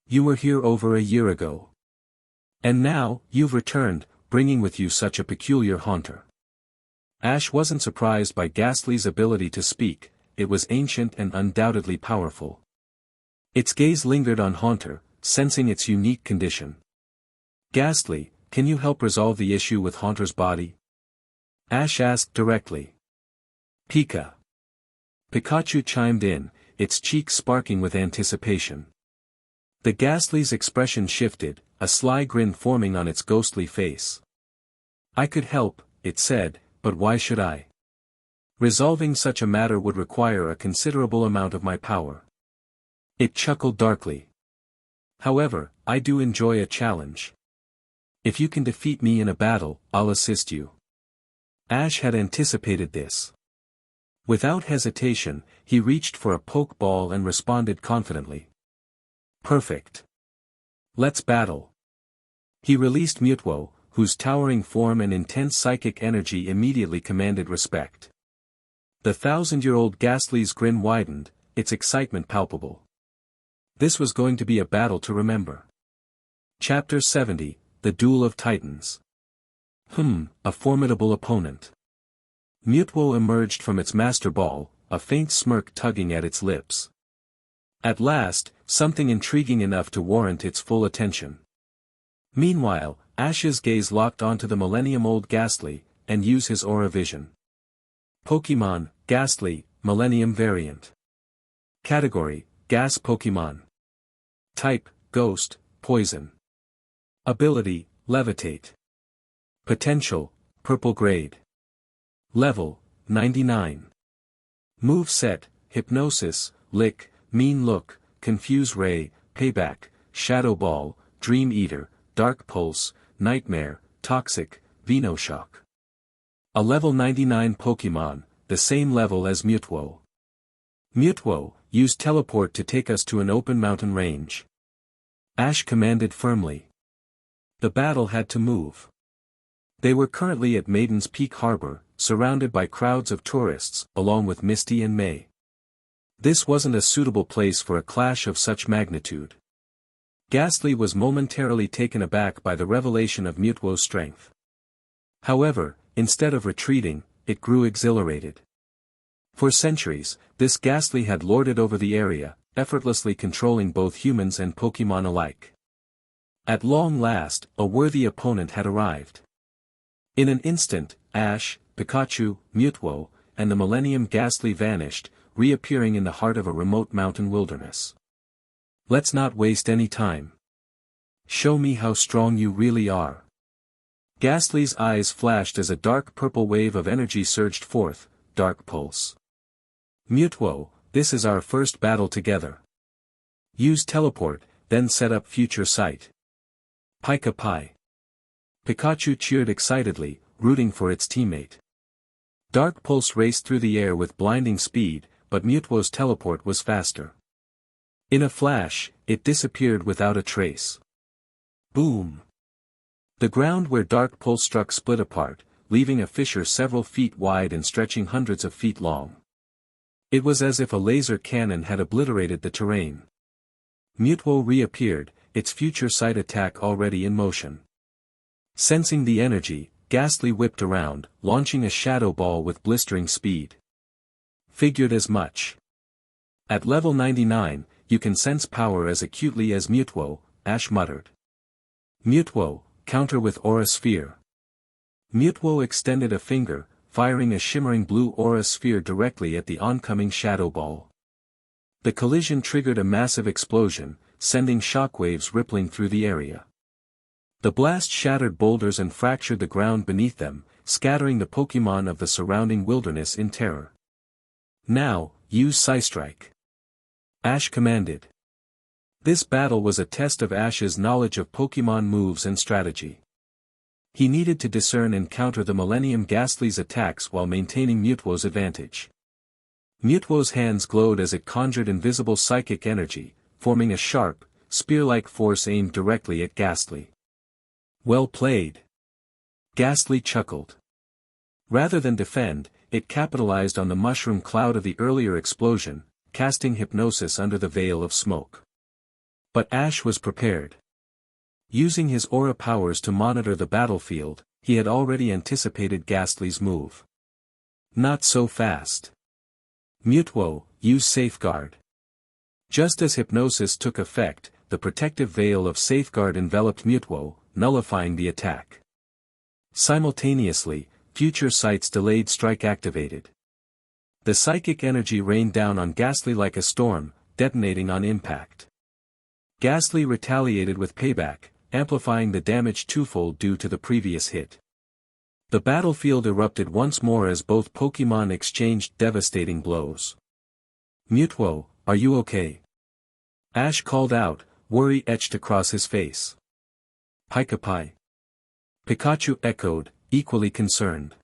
You were here over a year ago. And now, you've returned, bringing with you such a peculiar Haunter. Ash wasn't surprised by Ghastly's ability to speak, it was ancient and undoubtedly powerful. Its gaze lingered on Haunter, sensing its unique condition. Ghastly, can you help resolve the issue with Haunter's body? Ash asked directly. Pika. Pikachu chimed in, its cheeks sparking with anticipation. The Ghastly's expression shifted, a sly grin forming on its ghostly face. I could help, it said, but why should I? Resolving such a matter would require a considerable amount of my power. It chuckled darkly. However, I do enjoy a challenge. If you can defeat me in a battle, I'll assist you. Ash had anticipated this. Without hesitation, he reached for a Pokeball and responded confidently. Perfect. Let's battle. He released Mutwo, whose towering form and intense psychic energy immediately commanded respect. The 1,000-year-old Ghastly's grin widened, its excitement palpable. This was going to be a battle to remember. Chapter 70, The Duel of Titans. A formidable opponent. Mutwo emerged from its Master Ball, a faint smirk tugging at its lips. At last, something intriguing enough to warrant its full attention. Meanwhile, Ash's gaze locked onto the millennium-old Ghastly, and used his aura vision. Pokémon, Ghastly, Millennium Variant. Category, Gas Pokémon. Type, Ghost, Poison. Ability, Levitate. Potential, Purple Grade. Level, 99. Moveset, Hypnosis, Lick, Mean Look, Confuse Ray, Payback, Shadow Ball, Dream Eater, Dark Pulse, Nightmare, Toxic, Venoshock. A level 99 Pokémon, the same level as Mutwo. Mutwo, use Teleport to take us to an open mountain range. Ash commanded firmly. The battle had to move. They were currently at Maiden's Peak Harbor, surrounded by crowds of tourists, along with Misty and May. This wasn't a suitable place for a clash of such magnitude. Ghastly was momentarily taken aback by the revelation of Mutwo's strength. However, instead of retreating, it grew exhilarated. For centuries, this Ghastly had lorded over the area, effortlessly controlling both humans and Pokémon alike. At long last, a worthy opponent had arrived. In an instant, Ash, Pikachu, Mutwo, and the Millennium Ghastly vanished, reappearing in the heart of a remote mountain wilderness. Let's not waste any time. Show me how strong you really are. Ghastly's eyes flashed as a dark purple wave of energy surged forth, Dark Pulse. Mutwo, this is our first battle together. Use Teleport, then set up Future Sight. Pika Pi. Pikachu cheered excitedly, rooting for its teammate. Dark Pulse raced through the air with blinding speed, but Mutwo's teleport was faster. In a flash, it disappeared without a trace. Boom! The ground where Dark Pulse struck split apart, leaving a fissure several feet wide and stretching hundreds of feet long. It was as if a laser cannon had obliterated the terrain. Mutwo reappeared, its Future Sight attack already in motion. Sensing the energy, Ghastly whipped around, launching a shadow ball with blistering speed. Figured as much. At level 99, you can sense power as acutely as Mutwo, Ash muttered. Mutwo, counter with Aura Sphere. Mutwo extended a finger, firing a shimmering blue aura sphere directly at the oncoming shadow ball. The collision triggered a massive explosion, sending shockwaves rippling through the area. The blast shattered boulders and fractured the ground beneath them, scattering the Pokémon of the surrounding wilderness in terror. Now, use Psystrike. Ash commanded. This battle was a test of Ash's knowledge of Pokémon moves and strategy. He needed to discern and counter the Millennium Ghastly's attacks while maintaining Mutwo's advantage. Mutwo's hands glowed as it conjured invisible psychic energy, forming a sharp, spear-like force aimed directly at Ghastly. Well played. Ghastly chuckled. Rather than defend, it capitalized on the mushroom cloud of the earlier explosion, casting Hypnosis under the veil of smoke. But Ash was prepared. Using his aura powers to monitor the battlefield, he had already anticipated Ghastly's move. Not so fast. Mutwo, use Safeguard. Just as Hypnosis took effect, the protective veil of Safeguard enveloped Mutwo, nullifying the attack. Simultaneously, Future Sight's delayed strike activated. The psychic energy rained down on Ghastly like a storm, detonating on impact. Ghastly retaliated with Payback, amplifying the damage twofold due to the previous hit. The battlefield erupted once more as both Pokémon exchanged devastating blows. Mutwo, are you okay? Ash called out, worry etched across his face. Pika-Pi. Pikachu echoed, equally concerned.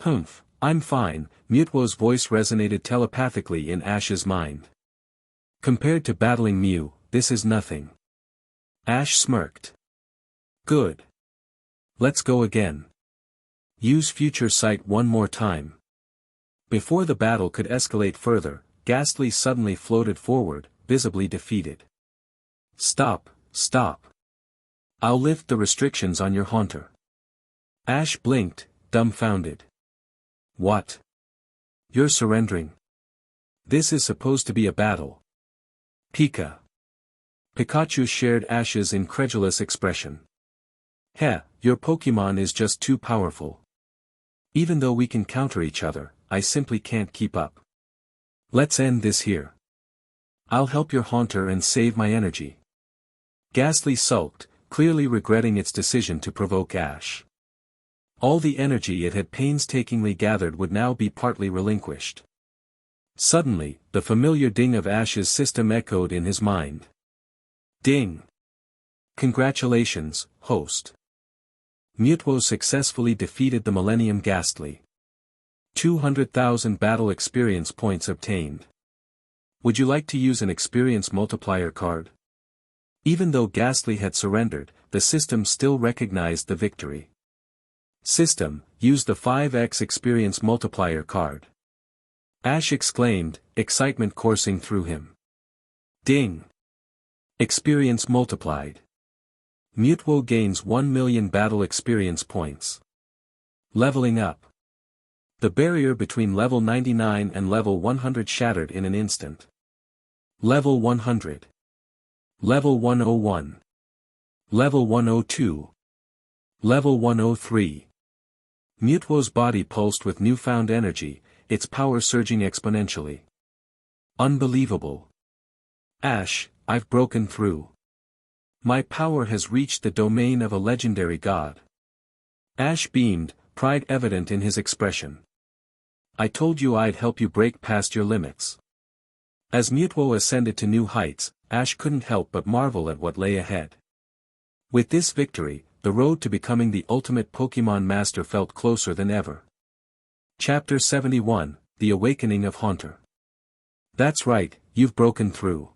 Humph, I'm fine, Mewtwo's voice resonated telepathically in Ash's mind. Compared to battling Mew, this is nothing. Ash smirked. Good. Let's go again. Use Future Sight one more time. Before the battle could escalate further, Ghastly suddenly floated forward, visibly defeated. Stop, stop. I'll lift the restrictions on your Haunter. Ash blinked, dumbfounded. What? You're surrendering? This is supposed to be a battle. Pika. Pikachu shared Ash's incredulous expression. Heh, your Pokémon is just too powerful. Even though we can counter each other, I simply can't keep up. Let's end this here. I'll help your Haunter and save my energy. Ghastly sulked, clearly regretting its decision to provoke Ash. All the energy it had painstakingly gathered would now be partly relinquished. Suddenly, the familiar ding of Ash's system echoed in his mind. Ding! Congratulations, host. Mewtwo successfully defeated the Millennium Ghastly. 200,000 battle experience points obtained. Would you like to use an experience multiplier card? Even though Ghastly had surrendered, the system still recognized the victory. System, use the 5x experience multiplier card. Ash exclaimed, excitement coursing through him. Ding! Experience multiplied. Mewtwo gains 1 million battle experience points. Leveling up. The barrier between level 99 and level 100 shattered in an instant. Level 100. Level 101. Level 102. Level 103. Mewtwo's body pulsed with newfound energy, its power surging exponentially. Unbelievable. Ash, I've broken through. My power has reached the domain of a legendary god. Ash beamed, pride evident in his expression. I told you I'd help you break past your limits. As Mewtwo ascended to new heights, Ash couldn't help but marvel at what lay ahead. With this victory, the road to becoming the ultimate Pokémon Master felt closer than ever. Chapter 71, The Awakening of Haunter. That's right, you've broken through.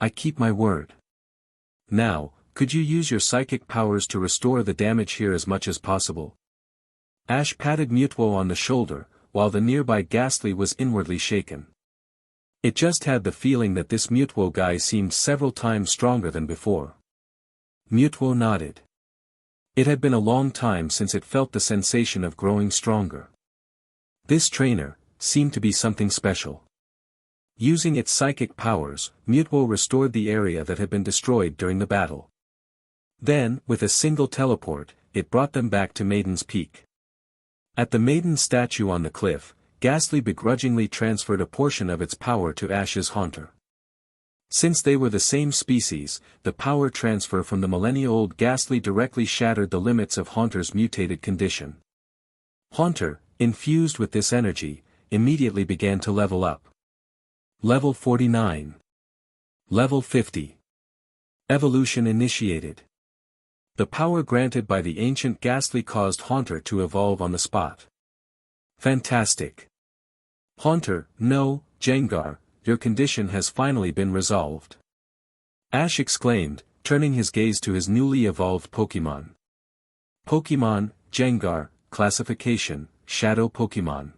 I keep my word. Now, could you use your psychic powers to restore the damage here as much as possible? Ash patted Mewtwo on the shoulder, while the nearby Ghastly was inwardly shaken. It just had the feeling that this Mewtwo guy seemed several times stronger than before. Mewtwo nodded. It had been a long time since it felt the sensation of growing stronger. This trainer seemed to be something special. Using its psychic powers, Mewtwo restored the area that had been destroyed during the battle. Then, with a single teleport, it brought them back to Maiden's Peak. At the Maiden statue on the cliff, Ghastly begrudgingly transferred a portion of its power to Ash's Haunter. Since they were the same species, the power transfer from the millennia-old Ghastly directly shattered the limits of Haunter's mutated condition. Haunter, infused with this energy, immediately began to level up. Level 49. Level 50. Evolution initiated. The power granted by the ancient Ghastly caused Haunter to evolve on the spot. Fantastic. Haunter, no, Gengar, your condition has finally been resolved. Ash exclaimed, turning his gaze to his newly evolved Pokémon. Pokémon, Gengar, classification, Shadow Pokémon.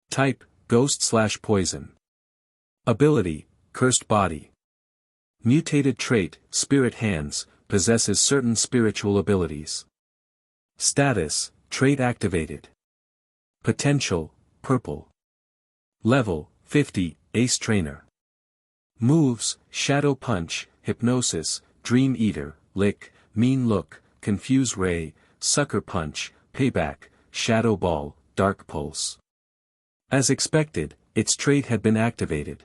Type, Ghost/Poison. Ability, Cursed Body. Mutated trait, Spirit Hands, possesses certain spiritual abilities. Status, Trait activated. Potential, Purple. Level, 50, Ace Trainer. Moves, Shadow Punch, Hypnosis, Dream Eater, Lick, Mean Look, Confuse Ray, Sucker Punch, Payback, Shadow Ball, Dark Pulse. As expected, its trait had been activated.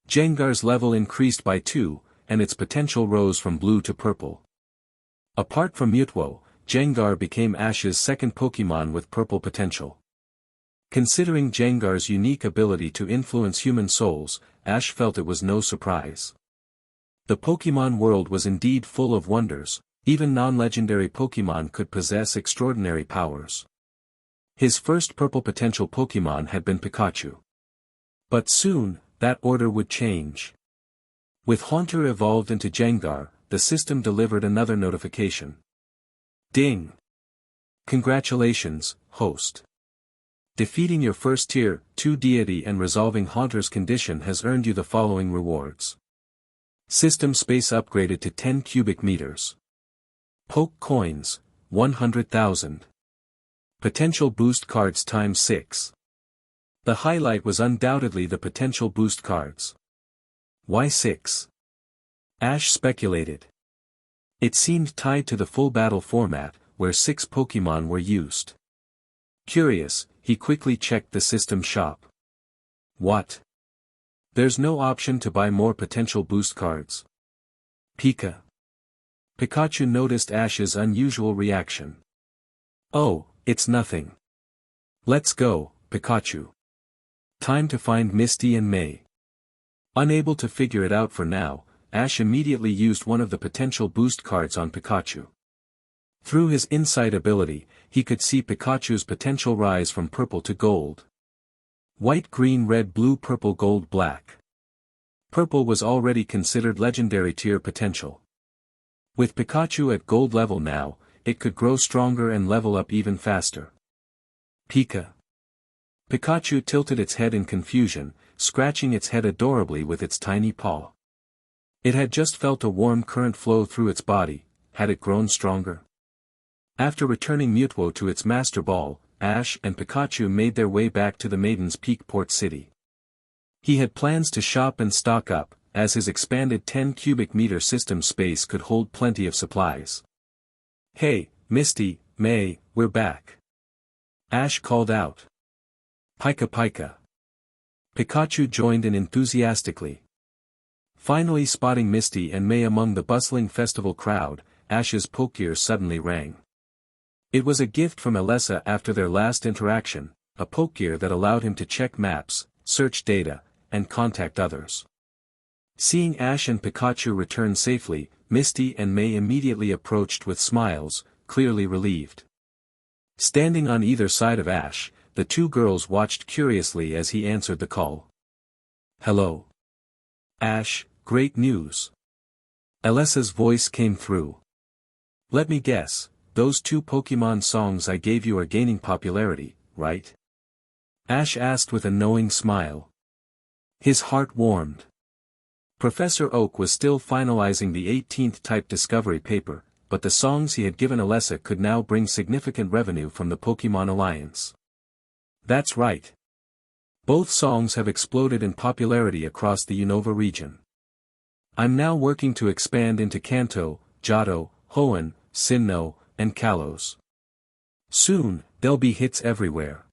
Gengar's level increased by 2, and its potential rose from blue to purple. Apart from Mewtwo, Gengar became Ash's second Pokémon with purple potential. Considering Gengar's unique ability to influence human souls, Ash felt it was no surprise. The Pokémon world was indeed full of wonders, even non-legendary Pokémon could possess extraordinary powers. His first purple potential Pokémon had been Pikachu. But soon, that order would change. With Haunter evolved into Gengar, the system delivered another notification. Ding! Congratulations, host. Defeating your first Tier 2 deity and resolving Haunter's condition has earned you the following rewards. System space upgraded to 10 cubic meters. Poke coins, 100,000. Potential boost cards times 6. The highlight was undoubtedly the potential boost cards. Why 6? Ash speculated. It seemed tied to the full battle format, where 6 Pokémon were used. Curious, he quickly checked the system shop. What? There's no option to buy more potential boost cards. Pikachu noticed Ash's unusual reaction. Oh, it's nothing. Let's go, Pikachu. Time to find Misty and May. Unable to figure it out for now, Ash immediately used one of the potential boost cards on Pikachu. Through his insight ability, he could see Pikachu's potential rise from purple to gold. White, green, red, blue, purple, gold, black. Purple was already considered legendary tier potential. With Pikachu at gold level now, it could grow stronger and level up even faster. Pikachu tilted its head in confusion, scratching its head adorably with its tiny paw. It had just felt a warm current flow through its body. Had it grown stronger? After returning Mutwo to its Master Ball, Ash and Pikachu made their way back to the Maiden's Peak port city. He had plans to shop and stock up, as his expanded 10 cubic meter system space could hold plenty of supplies. Hey, Misty, May, we're back. Ash called out. Pika. Pikachu joined in enthusiastically. Finally spotting Misty and May among the bustling festival crowd, Ash's Pokegear suddenly rang. It was a gift from Alessa after their last interaction, a Pokegear that allowed him to check maps, search data, and contact others. Seeing Ash and Pikachu return safely, Misty and May immediately approached with smiles, clearly relieved. Standing on either side of Ash, the two girls watched curiously as he answered the call. Hello. Ash, great news. Alessa's voice came through. Let me guess, those 2 Pokémon songs I gave you are gaining popularity, right? Ash asked with a knowing smile. His heart warmed. Professor Oak was still finalizing the 18th type discovery paper, but the songs he had given Alessa could now bring significant revenue from the Pokémon Alliance. That's right. Both songs have exploded in popularity across the Unova region. I'm now working to expand into Kanto, Johto, Hoenn, Sinnoh, and Kalos. Soon, there'll be hits everywhere.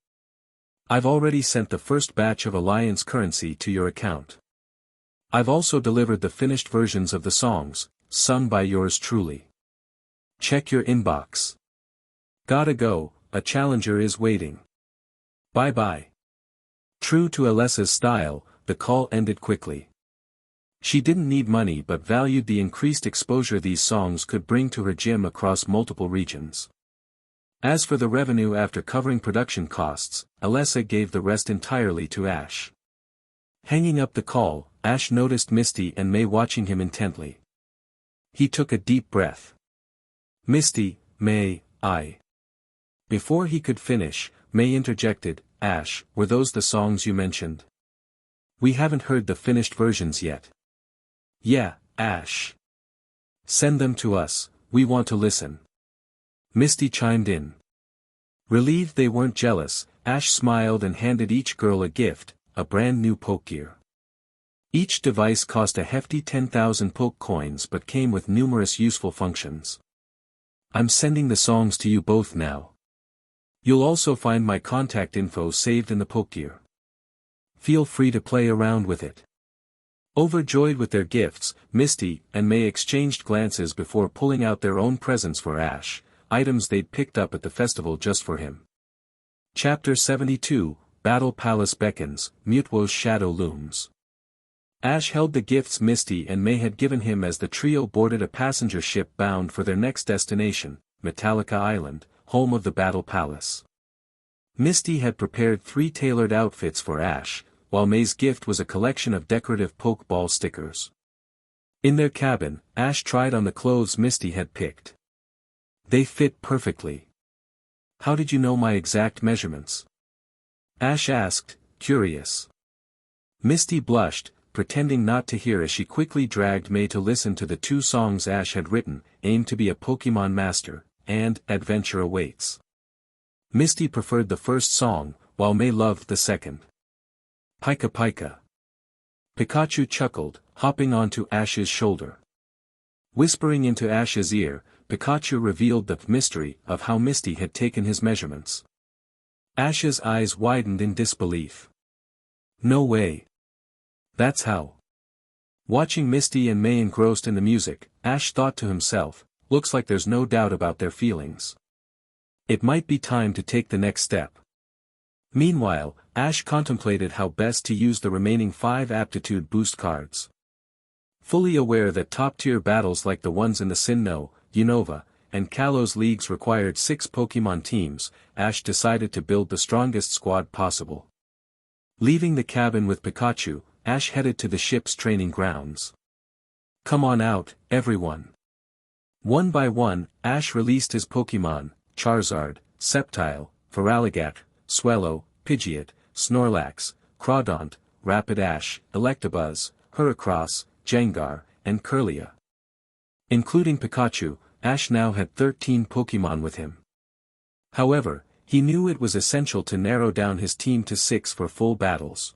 I've already sent the first batch of Alliance currency to your account. I've also delivered the finished versions of the songs, sung by yours truly. Check your inbox. Gotta go, a challenger is waiting. Bye-bye. True to Alessa's style, the call ended quickly. She didn't need money but valued the increased exposure these songs could bring to her gym across multiple regions. As for the revenue after covering production costs, Alessa gave the rest entirely to Ash. Hanging up the call, Ash noticed Misty and May watching him intently. He took a deep breath. Misty, May, I. Before he could finish, May interjected, Ash, were those the songs you mentioned? We haven't heard the finished versions yet. Yeah, Ash. Send them to us, we want to listen. Misty chimed in. Relieved they weren't jealous, Ash smiled and handed each girl a gift, a brand new Pokegear. Each device cost a hefty 10,000 Poke coins but came with numerous useful functions. I'm sending the songs to you both now. You'll also find my contact info saved in the Pokegear. Feel free to play around with it. Overjoyed with their gifts, Misty and May exchanged glances before pulling out their own presents for Ash, items they'd picked up at the festival just for him. Chapter 72, Battle Palace beckons, Mutwo's shadow looms. Ash held the gifts Misty and May had given him as the trio boarded a passenger ship bound for their next destination, Metallica Island, home of the Battle Palace. Misty had prepared 3 tailored outfits for Ash, while May's gift was a collection of decorative Pokeball stickers. In their cabin, Ash tried on the clothes Misty had picked. They fit perfectly. How did you know my exact measurements? Ash asked, curious. Misty blushed, pretending not to hear as she quickly dragged May to listen to the 2 songs Ash had written, Aim to be a Pokémon Master, and Adventure Awaits. Misty preferred the first song, while May loved the second. Pika Pika. Pikachu chuckled, hopping onto Ash's shoulder. Whispering into Ash's ear, Pikachu revealed the mystery of how Misty had taken his measurements. Ash's eyes widened in disbelief. No way. That's how. Watching Misty and May engrossed in the music, Ash thought to himself, looks like there's no doubt about their feelings. It might be time to take the next step. Meanwhile, Ash contemplated how best to use the remaining 5 aptitude boost cards. Fully aware that top-tier battles like the ones in the Sinnoh, Unova, and Kalos leagues required 6 Pokémon teams, Ash decided to build the strongest squad possible. Leaving the cabin with Pikachu, Ash headed to the ship's training grounds. Come on out, everyone. One by one, Ash released his Pokémon, Charizard, Sceptile, Feraligatr, Swellow, Pidgeot, Snorlax, Crawdaunt, Rapidash, Electabuzz, Heracross, Gengar, and Kirlia. Including Pikachu, Ash now had 13 Pokémon with him. However, he knew it was essential to narrow down his team to 6 for full battles.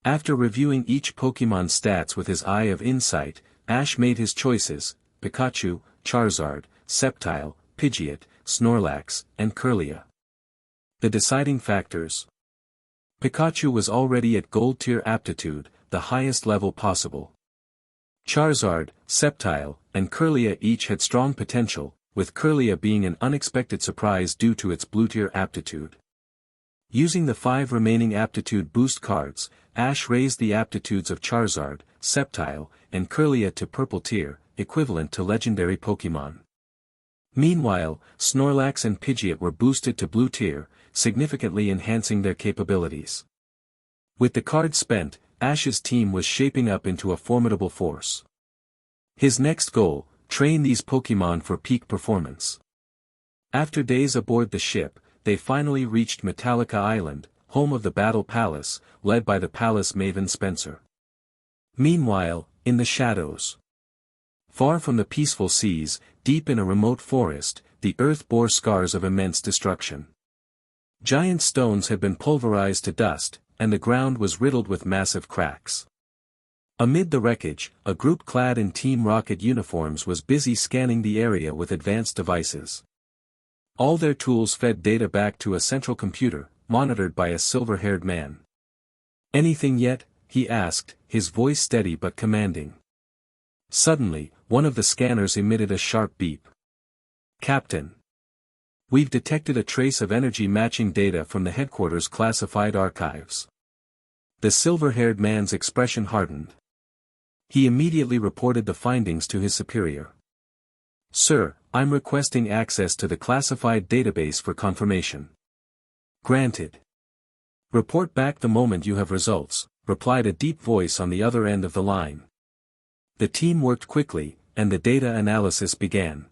After reviewing each Pokémon's stats with his eye of insight, Ash made his choices, Pikachu, Charizard, Sceptile, Pidgeot, Snorlax, and Kirlia. The deciding factors. Pikachu was already at Gold Tier Aptitude, the highest level possible. Charizard, Sceptile, and Kirlia each had strong potential, with Kirlia being an unexpected surprise due to its Blue Tier Aptitude. Using the 5 remaining Aptitude boost cards, Ash raised the aptitudes of Charizard, Sceptile, and Kirlia to Purple Tier, equivalent to Legendary Pokémon. Meanwhile, Snorlax and Pidgeot were boosted to Blue Tier, significantly enhancing their capabilities. With the cards spent, Ash's team was shaping up into a formidable force. His next goal, train these Pokémon for peak performance. After days aboard the ship, they finally reached Metallica Island, home of the Battle Palace, led by the Palace Maven Spencer. Meanwhile, in the shadows. Far from the peaceful seas, deep in a remote forest, the earth bore scars of immense destruction. Giant stones had been pulverized to dust, and the ground was riddled with massive cracks. Amid the wreckage, a group clad in Team Rocket uniforms was busy scanning the area with advanced devices. All their tools fed data back to a central computer, monitored by a silver-haired man. Anything yet? He asked, his voice steady but commanding. Suddenly, one of the scanners emitted a sharp beep. Captain. We've detected a trace of energy matching data from the headquarters classified archives. The silver-haired man's expression hardened. He immediately reported the findings to his superior. Sir, I'm requesting access to the classified database for confirmation. Granted. Report back the moment you have results, replied a deep voice on the other end of the line. The team worked quickly, and the data analysis began.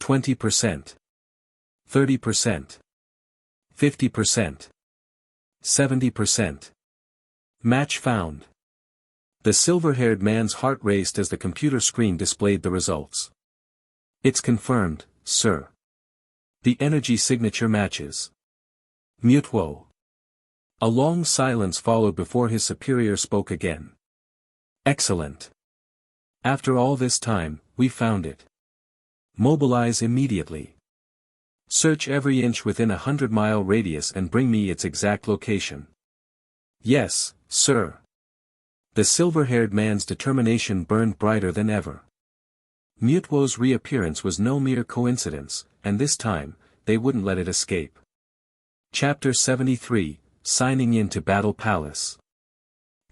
20%. 30%. 50%. 70%. Match found. The silver-haired man's heart raced as the computer screen displayed the results. It's confirmed, sir. The energy signature matches. Mutwo. A long silence followed before his superior spoke again. Excellent. After all this time, we found it. Mobilize immediately. Search every inch within a 100-mile radius and bring me its exact location. Yes, sir. The silver-haired man's determination burned brighter than ever. Mutwo's reappearance was no mere coincidence, and this time, they wouldn't let it escape. Chapter 73, Signing in to Battle Palace.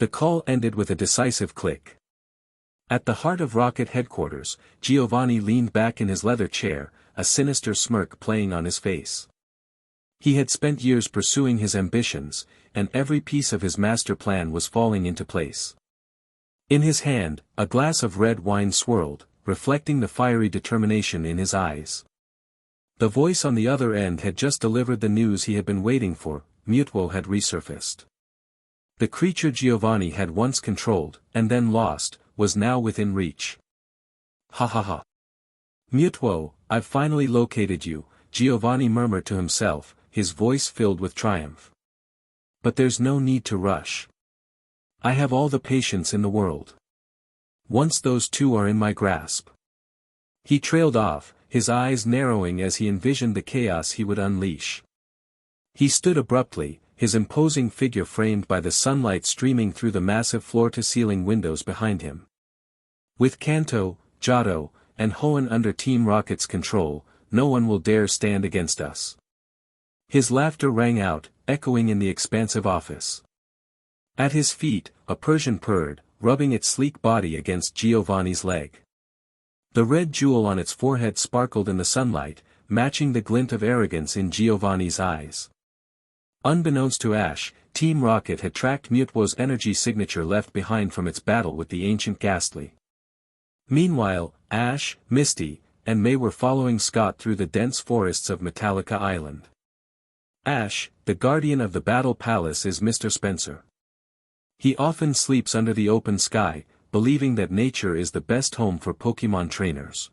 The call ended with a decisive click. At the heart of Rocket headquarters, Giovanni leaned back in his leather chair, a sinister smirk playing on his face. He had spent years pursuing his ambitions, and every piece of his master plan was falling into place. In his hand, a glass of red wine swirled, reflecting the fiery determination in his eyes. The voice on the other end had just delivered the news he had been waiting for. Mutuo had resurfaced. The creature Giovanni had once controlled, and then lost, was now within reach. Ha ha ha. Mutuo, I've finally located you, Giovanni murmured to himself, his voice filled with triumph. But there's no need to rush. I have all the patience in the world. Once those two are in my grasp. He trailed off, his eyes narrowing as he envisioned the chaos he would unleash. He stood abruptly, his imposing figure framed by the sunlight streaming through the massive floor-to-ceiling windows behind him. With Kanto, Giotto, and Hoenn under Team Rocket's control, no one will dare stand against us. His laughter rang out, echoing in the expansive office. At his feet, a Persian purred, rubbing its sleek body against Giovanni's leg. The red jewel on its forehead sparkled in the sunlight, matching the glint of arrogance in Giovanni's eyes. Unbeknownst to Ash, Team Rocket had tracked Mutuo's energy signature left behind from its battle with the ancient Ghastly. Meanwhile, Ash, Misty, and May were following Scott through the dense forests of Metallica Island. Ash, the guardian of the Battle Palace, is Mr. Spencer. He often sleeps under the open sky, believing that nature is the best home for Pokémon trainers.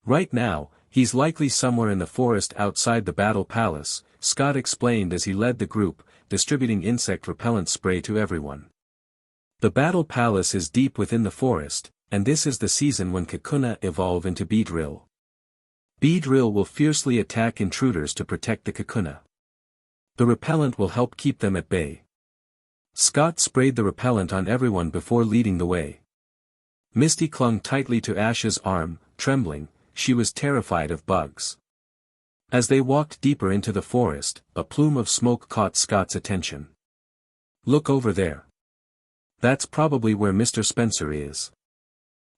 Right now, he's likely somewhere in the forest outside the Battle Palace, Scott explained as he led the group, distributing insect repellent spray to everyone. The Battle Palace is deep within the forest, and this is the season when Kakuna evolve into Beedrill. Beedrill will fiercely attack intruders to protect the Kakuna. The repellent will help keep them at bay. Scott sprayed the repellent on everyone before leading the way. Misty clung tightly to Ash's arm, trembling. She was terrified of bugs. As they walked deeper into the forest, a plume of smoke caught Scott's attention. Look over there. That's probably where Mr. Spencer is.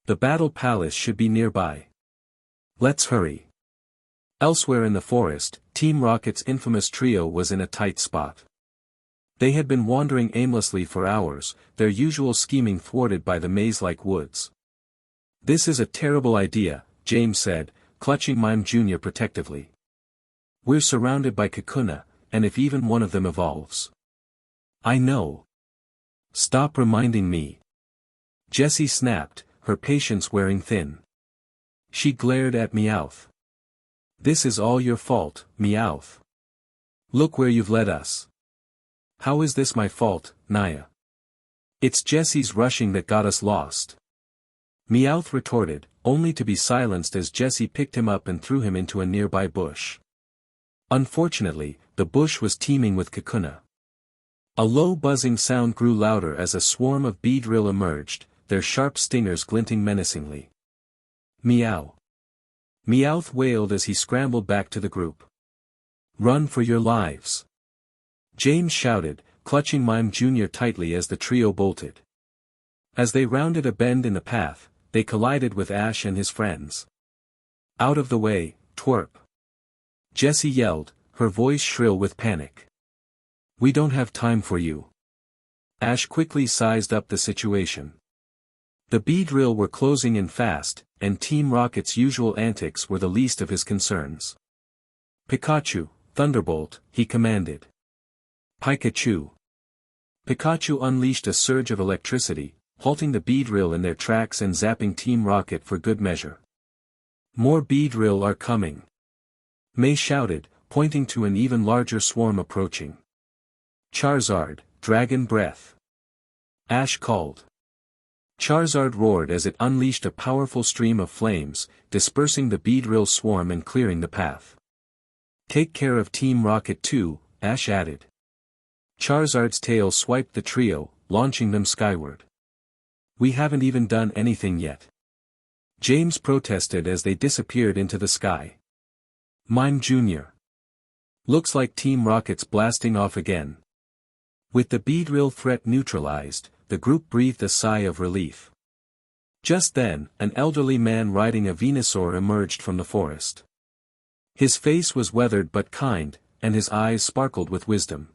The Battle Palace should be nearby. Let's hurry. Elsewhere in the forest, Team Rocket's infamous trio was in a tight spot. They had been wandering aimlessly for hours, their usual scheming thwarted by the maze-like woods. This is a terrible idea, James said, clutching Mime Jr. protectively. We're surrounded by Kakuna, and if even one of them evolves. I know. Stop reminding me. Jessie snapped, her patience wearing thin. She glared at Meowth. This is all your fault, Meowth. Look where you've led us. How is this my fault, Naya? It's Jessie's rushing that got us lost. Meowth retorted, only to be silenced as Jessie picked him up and threw him into a nearby bush. Unfortunately, the bush was teeming with Kakuna. A low buzzing sound grew louder as a swarm of Beedrill emerged, their sharp stingers glinting menacingly. Meow. Meowth wailed as he scrambled back to the group. Run for your lives. James shouted, clutching Mime Jr. tightly as the trio bolted. As they rounded a bend in the path, they collided with Ash and his friends. Out of the way, twerp. Jessie yelled, her voice shrill with panic. We don't have time for you. Ash quickly sized up the situation. The Beedrill were closing in fast, and Team Rocket's usual antics were the least of his concerns. Pikachu, Thunderbolt, he commanded. Pikachu. Pikachu unleashed a surge of electricity, halting the Beedrill in their tracks and zapping Team Rocket for good measure. More Beedrill are coming. May shouted, pointing to an even larger swarm approaching. Charizard, Dragon Breath. Ash called. Charizard roared as it unleashed a powerful stream of flames, dispersing the Beedrill swarm and clearing the path. Take care of Team Rocket too, Ash added. Charizard's tail swiped the trio, launching them skyward. We haven't even done anything yet. James protested as they disappeared into the sky. Mime Jr. Looks like Team Rocket's blasting off again. With the Beedrill threat neutralized, the group breathed a sigh of relief. Just then, an elderly man riding a Venusaur emerged from the forest. His face was weathered but kind, and his eyes sparkled with wisdom.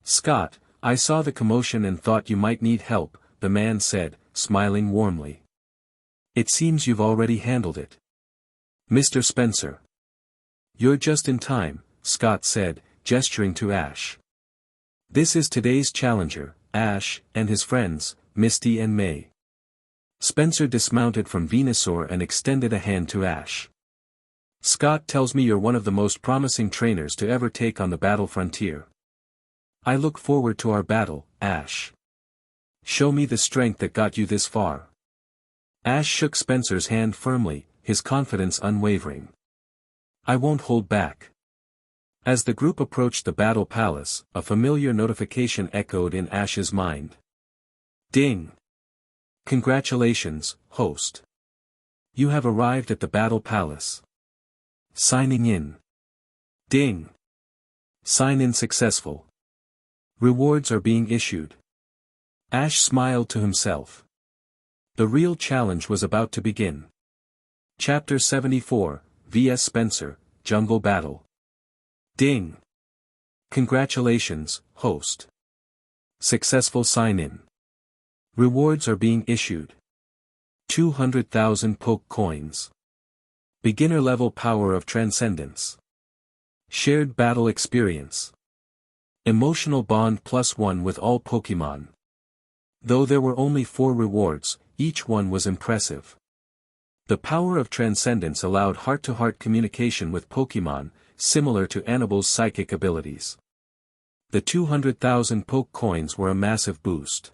"Scott, I saw the commotion and thought you might need help," the man said, smiling warmly. "It seems you've already handled it. Mr. Spencer." "You're just in time," Scott said, gesturing to Ash. "This is today's challenger, Ash, and his friends, Misty and May." Spencer dismounted from Venusaur and extended a hand to Ash. "Scott tells me you're one of the most promising trainers to ever take on the battle frontier. I look forward to our battle, Ash. Show me the strength that got you this far." Ash shook Spencer's hand firmly, his confidence unwavering. "I won't hold back." As the group approached the Battle Palace, a familiar notification echoed in Ash's mind. Ding! "Congratulations, host. You have arrived at the Battle Palace. Signing in." Ding! "Sign-in successful. Rewards are being issued." Ash smiled to himself. The real challenge was about to begin. Chapter 74, vs Spencer, Jungle Battle. Ding! "Congratulations, host. Successful sign-in. Rewards are being issued. 200,000 poke coins. Beginner level power of transcendence. Shared battle experience. Emotional bond +1 with all Pokémon." Though there were only 4 rewards, each one was impressive. The power of transcendence allowed heart-to-heart communication with Pokémon, similar to Annabelle's psychic abilities. The 200,000 poke coins were a massive boost.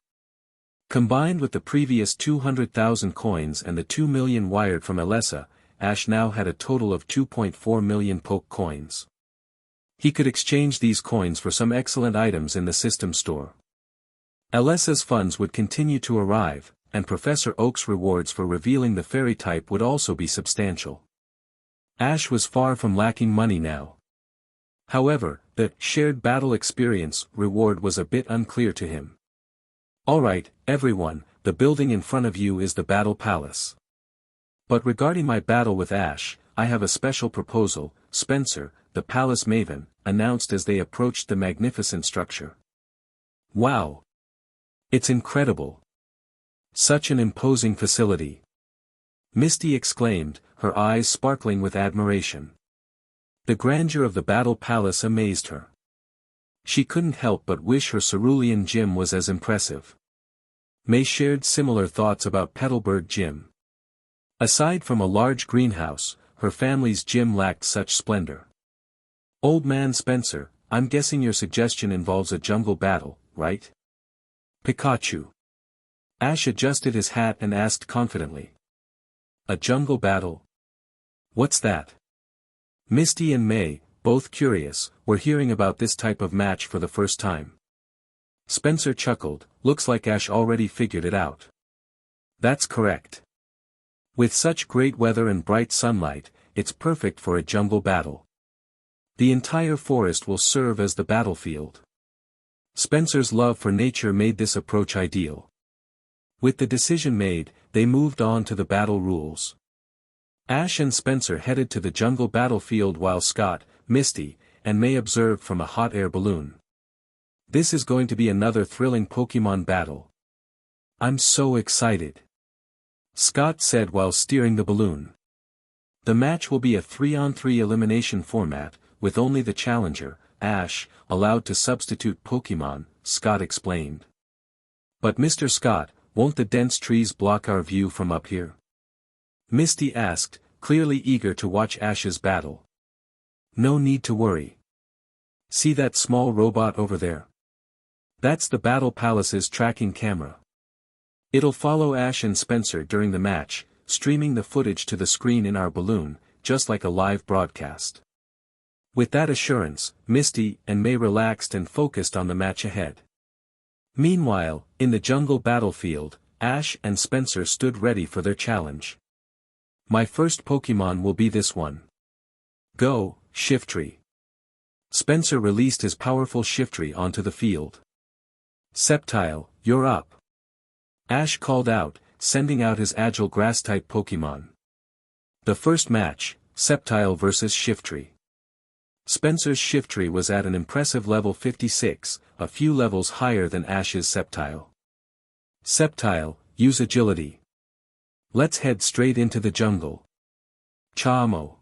Combined with the previous 200,000 coins and the 2 million wired from Alessa, Ash now had a total of 2.4 million poke coins. He could exchange these coins for some excellent items in the system store. Alessa's funds would continue to arrive, and Professor Oak's rewards for revealing the fairy type would also be substantial. Ash was far from lacking money now. However, the shared battle experience reward was a bit unclear to him. "Alright, everyone, the building in front of you is the Battle Palace. But regarding my battle with Ash, I have a special proposal," Spencer, the palace maven, announced as they approached the magnificent structure. "Wow! It's incredible. Such an imposing facility." Misty exclaimed, her eyes sparkling with admiration. The grandeur of the Battle Palace amazed her. She couldn't help but wish her cerulean gym was as impressive. May shared similar thoughts about Petalburg Gym. Aside from a large greenhouse, her family's gym lacked such splendor. "Old man Spencer, I'm guessing your suggestion involves a jungle battle, right?" "Pikachu." Ash adjusted his hat and asked confidently. "A jungle battle? What's that?" Misty and May, both curious, were hearing about this type of match for the first time. Spencer chuckled, "Looks like Ash already figured it out." "That's correct. With such great weather and bright sunlight, it's perfect for a jungle battle. The entire forest will serve as the battlefield." Spencer's love for nature made this approach ideal. With the decision made, they moved on to the battle rules. Ash and Spencer headed to the jungle battlefield while Scott, Misty, and May observed from a hot air balloon. "This is going to be another thrilling Pokémon battle. I'm so excited," Scott said while steering the balloon. "The match will be a 3-on-3 elimination format, with only the challenger, Ash, allowed to substitute Pokémon," Scott explained. "But Mr. Scott, won't the dense trees block our view from up here?" Misty asked, clearly eager to watch Ash's battle. "No need to worry. See that small robot over there? That's the Battle Palace's tracking camera. It'll follow Ash and Spencer during the match, streaming the footage to the screen in our balloon, just like a live broadcast." With that assurance, Misty and May relaxed and focused on the match ahead. Meanwhile, in the jungle battlefield, Ash and Spencer stood ready for their challenge. "My first Pokémon will be this one. Go, Shiftry." Spencer released his powerful Shiftry onto the field. "Sceptile, you're up," Ash called out, sending out his agile grass-type Pokémon. The first match, Sceptile vs Shiftry. Spencer's Shiftry was at an impressive level 56, a few levels higher than Ash's Sceptile. Sceptile, use agility. Let's head straight into the jungle. Chamo.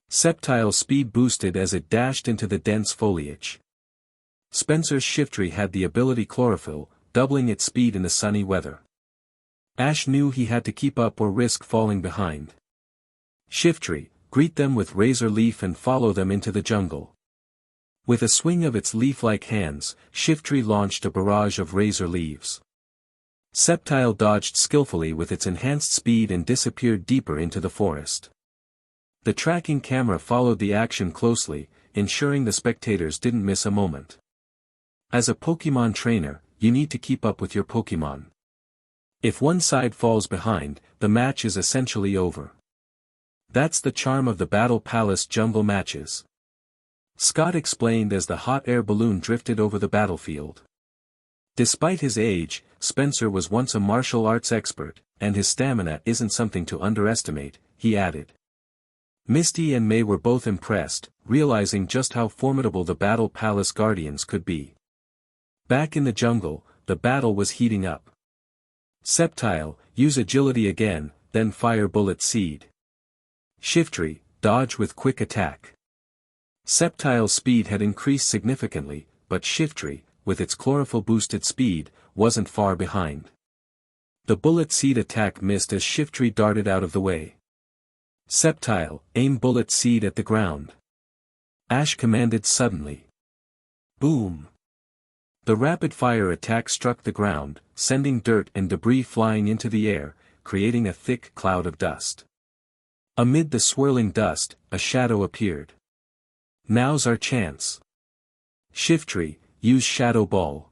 Sceptile's speed boosted as it dashed into the dense foliage. Spencer's Shiftry had the ability Chlorophyll, doubling its speed in the sunny weather. Ash knew he had to keep up or risk falling behind. Shiftry, greet them with Razor Leaf and follow them into the jungle. With a swing of its leaf-like hands, Shiftry launched a barrage of razor leaves. Sceptile dodged skillfully with its enhanced speed and disappeared deeper into the forest. The tracking camera followed the action closely, ensuring the spectators didn't miss a moment. As a Pokémon trainer, you need to keep up with your Pokémon. If one side falls behind, the match is essentially over. That's the charm of the Battle Palace jungle matches. Scott explained as the hot air balloon drifted over the battlefield. Despite his age, Spencer was once a martial arts expert, and his stamina isn't something to underestimate, he added. Misty and May were both impressed, realizing just how formidable the Battle Palace Guardians could be. Back in the jungle, the battle was heating up. Sceptile, use agility again, then fire Bullet Seed. Shiftry, dodge with quick attack. Sceptile's speed had increased significantly, but Shiftry, with its chlorophyll-boosted speed, wasn't far behind. The Bullet Seed attack missed as Shiftry darted out of the way. Sceptile, aim Bullet Seed at the ground. Ash commanded suddenly. Boom! The rapid-fire attack struck the ground, sending dirt and debris flying into the air, creating a thick cloud of dust. Amid the swirling dust, a shadow appeared. Now's our chance. Shiftry, use Shadow Ball.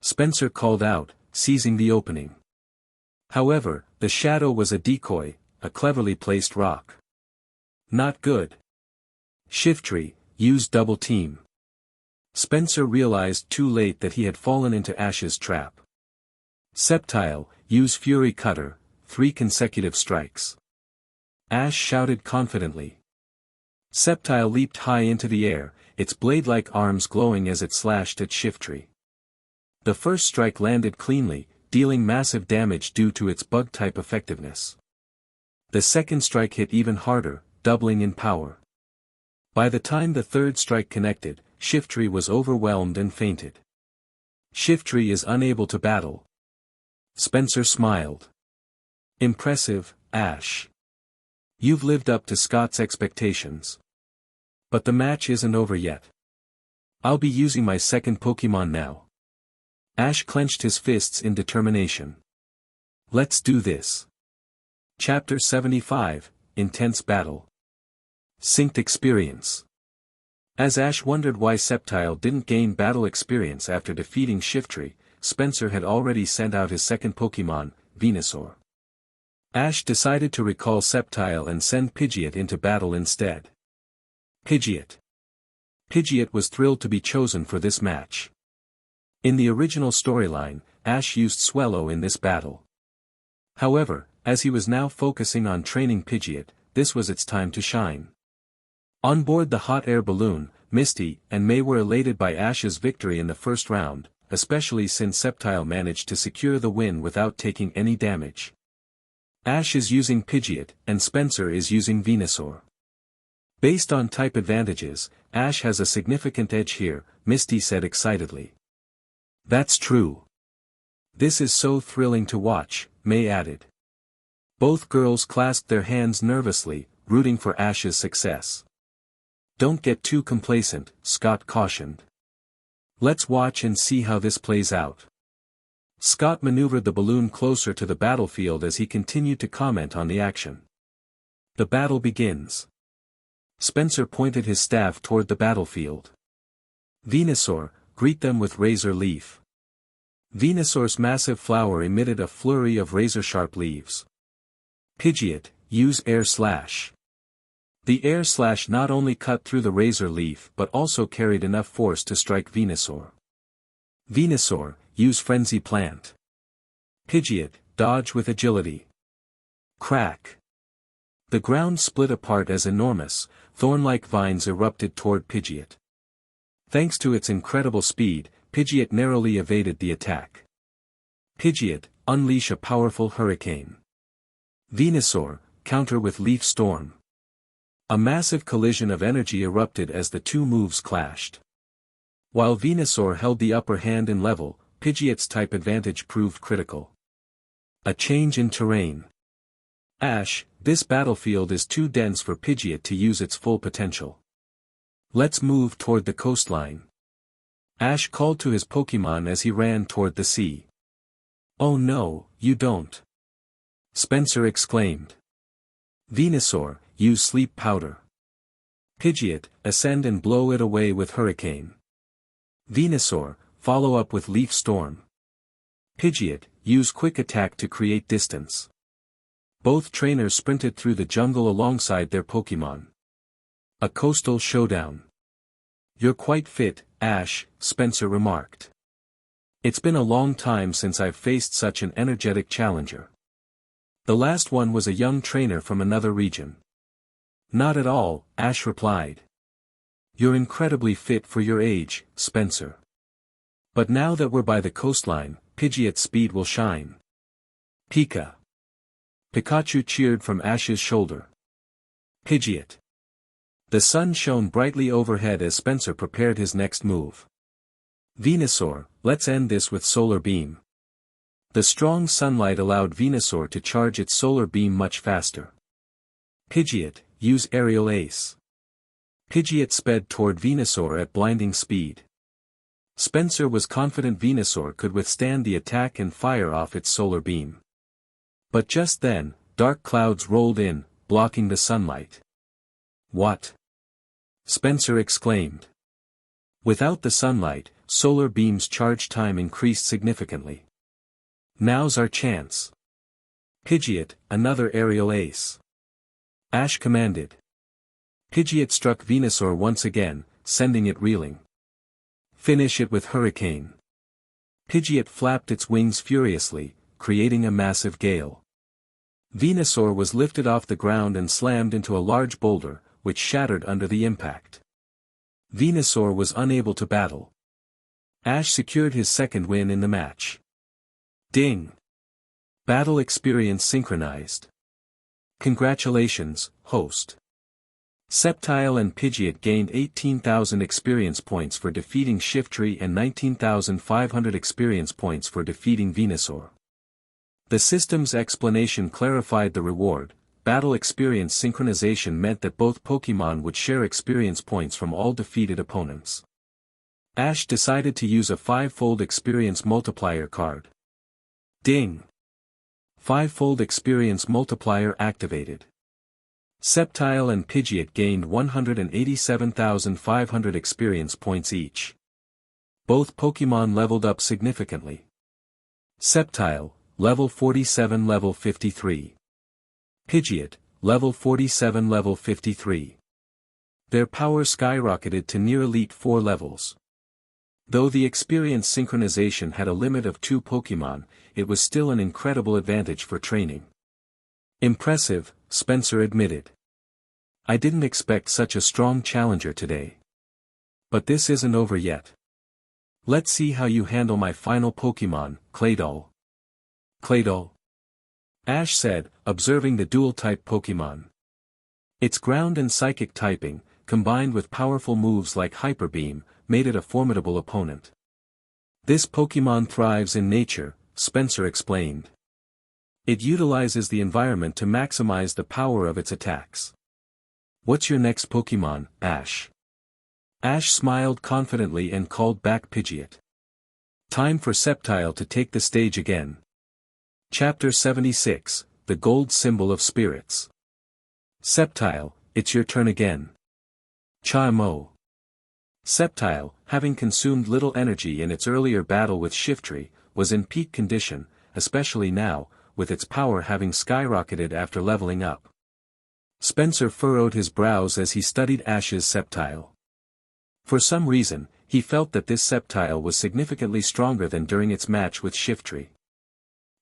Spencer called out, seizing the opening. However, the shadow was a decoy, a cleverly placed rock. Not good. Shiftry, use Double Team. Spencer realized too late that he had fallen into Ash's trap. Sceptile, use Fury Cutter, 3 consecutive strikes. Ash shouted confidently. Sceptile leaped high into the air, its blade-like arms glowing as it slashed at Shiftry. The first strike landed cleanly, dealing massive damage due to its bug-type effectiveness. The second strike hit even harder, doubling in power. By the time the third strike connected, Shiftry was overwhelmed and fainted. Shiftry is unable to battle. Spencer smiled. Impressive, Ash. You've lived up to Scott's expectations. But the match isn't over yet. I'll be using my second Pokémon now. Ash clenched his fists in determination. Let's do this. Chapter 75, Intense Battle. Synced Experience. As Ash wondered why Sceptile didn't gain battle experience after defeating Shiftry, Spencer had already sent out his second Pokémon, Venusaur. Ash decided to recall Sceptile and send Pidgeot into battle instead. Pidgeot. Pidgeot was thrilled to be chosen for this match. In the original storyline, Ash used Swellow in this battle. However, as he was now focusing on training Pidgeot, this was its time to shine. On board the hot air balloon, Misty and May were elated by Ash's victory in the first round, especially since Sceptile managed to secure the win without taking any damage. Ash is using Pidgeot, and Spencer is using Venusaur. Based on type advantages, Ash has a significant edge here, Misty said excitedly. That's true. This is so thrilling to watch, May added. Both girls clasped their hands nervously, rooting for Ash's success. Don't get too complacent, Scott cautioned. Let's watch and see how this plays out. Scott maneuvered the balloon closer to the battlefield as he continued to comment on the action. The battle begins. Spencer pointed his staff toward the battlefield. Venusaur, greet them with Razor Leaf. Venusaur's massive flower emitted a flurry of razor-sharp leaves. Pidgeot, use Air Slash. The Air Slash not only cut through the Razor Leaf but also carried enough force to strike Venusaur. Venusaur, use Frenzy Plant. Pidgeot, dodge with agility. Crack. The ground split apart as enormous, thorn-like vines erupted toward Pidgeot. Thanks to its incredible speed, Pidgeot narrowly evaded the attack. Pidgeot, unleash a powerful hurricane. Venusaur, counter with Leaf Storm. A massive collision of energy erupted as the two moves clashed. While Venusaur held the upper hand in level, Pidgeot's type advantage proved critical. A change in terrain. Ash, this battlefield is too dense for Pidgeot to use its full potential. Let's move toward the coastline. Ash called to his Pokémon as he ran toward the sea. Oh no, you don't. Spencer exclaimed. Venusaur, use sleep powder. Pidgeot, ascend and blow it away with hurricane. Venusaur, follow up with Leaf Storm. Pidgeot, use quick attack to create distance. Both trainers sprinted through the jungle alongside their Pokémon. A coastal showdown. You're quite fit, Ash, Spencer remarked. It's been a long time since I've faced such an energetic challenger. The last one was a young trainer from another region. Not at all, Ash replied. You're incredibly fit for your age, Spencer. But now that we're by the coastline, Pidgeot's speed will shine. Pika. Pikachu cheered from Ash's shoulder. Pidgeot. The sun shone brightly overhead as Spencer prepared his next move. Venusaur, let's end this with Solar Beam. The strong sunlight allowed Venusaur to charge its solar beam much faster. Pidgeot, use Aerial Ace. Pidgeot sped toward Venusaur at blinding speed. Spencer was confident Venusaur could withstand the attack and fire off its solar beam. But just then, dark clouds rolled in, blocking the sunlight. What? Spencer exclaimed. Without the sunlight, solar beam's charge time increased significantly. Now's our chance. Pidgeot, another Aerial Ace. Ash commanded. Pidgeot struck Venusaur once again, sending it reeling. Finish it with Hurricane. Pidgeot flapped its wings furiously, creating a massive gale. Venusaur was lifted off the ground and slammed into a large boulder, which shattered under the impact. Venusaur was unable to battle. Ash secured his second win in the match. Ding! Battle experience synchronized. Congratulations, host. Sceptile and Pidgeot gained 18,000 experience points for defeating Shiftry and 19,500 experience points for defeating Venusaur. The system's explanation clarified the reward. Battle experience synchronization meant that both Pokémon would share experience points from all defeated opponents. Ash decided to use a 5-fold experience multiplier card. Ding! 5-fold experience multiplier activated. Sceptile and Pidgeot gained 187,500 experience points each. Both Pokémon leveled up significantly. Sceptile, level 47 level 53. Pidgeot, level 47 level 53. Their power skyrocketed to near Elite 4 levels. Though the experience synchronization had a limit of 2 Pokémon, it was still an incredible advantage for training. Impressive, Spencer admitted. I didn't expect such a strong challenger today. But this isn't over yet. Let's see how you handle my final Pokémon, Claydol. Claydol? Ash said, observing the dual-type Pokémon. Its ground and psychic typing, combined with powerful moves like Hyper Beam, made it a formidable opponent. This Pokémon thrives in nature, Spencer explained. It utilizes the environment to maximize the power of its attacks. What's your next Pokémon, Ash? Ash smiled confidently and called back Pidgeot. Time for Sceptile to take the stage again. Chapter 76, The Gold Symbol of Spirits. Sceptile, it's your turn again. Cha-mo. Sceptile, having consumed little energy in its earlier battle with Shiftry, was in peak condition, especially now, with its power having skyrocketed after leveling up. Spencer furrowed his brows as he studied Ash's Sceptile. For some reason, he felt that this Sceptile was significantly stronger than during its match with Shiftry.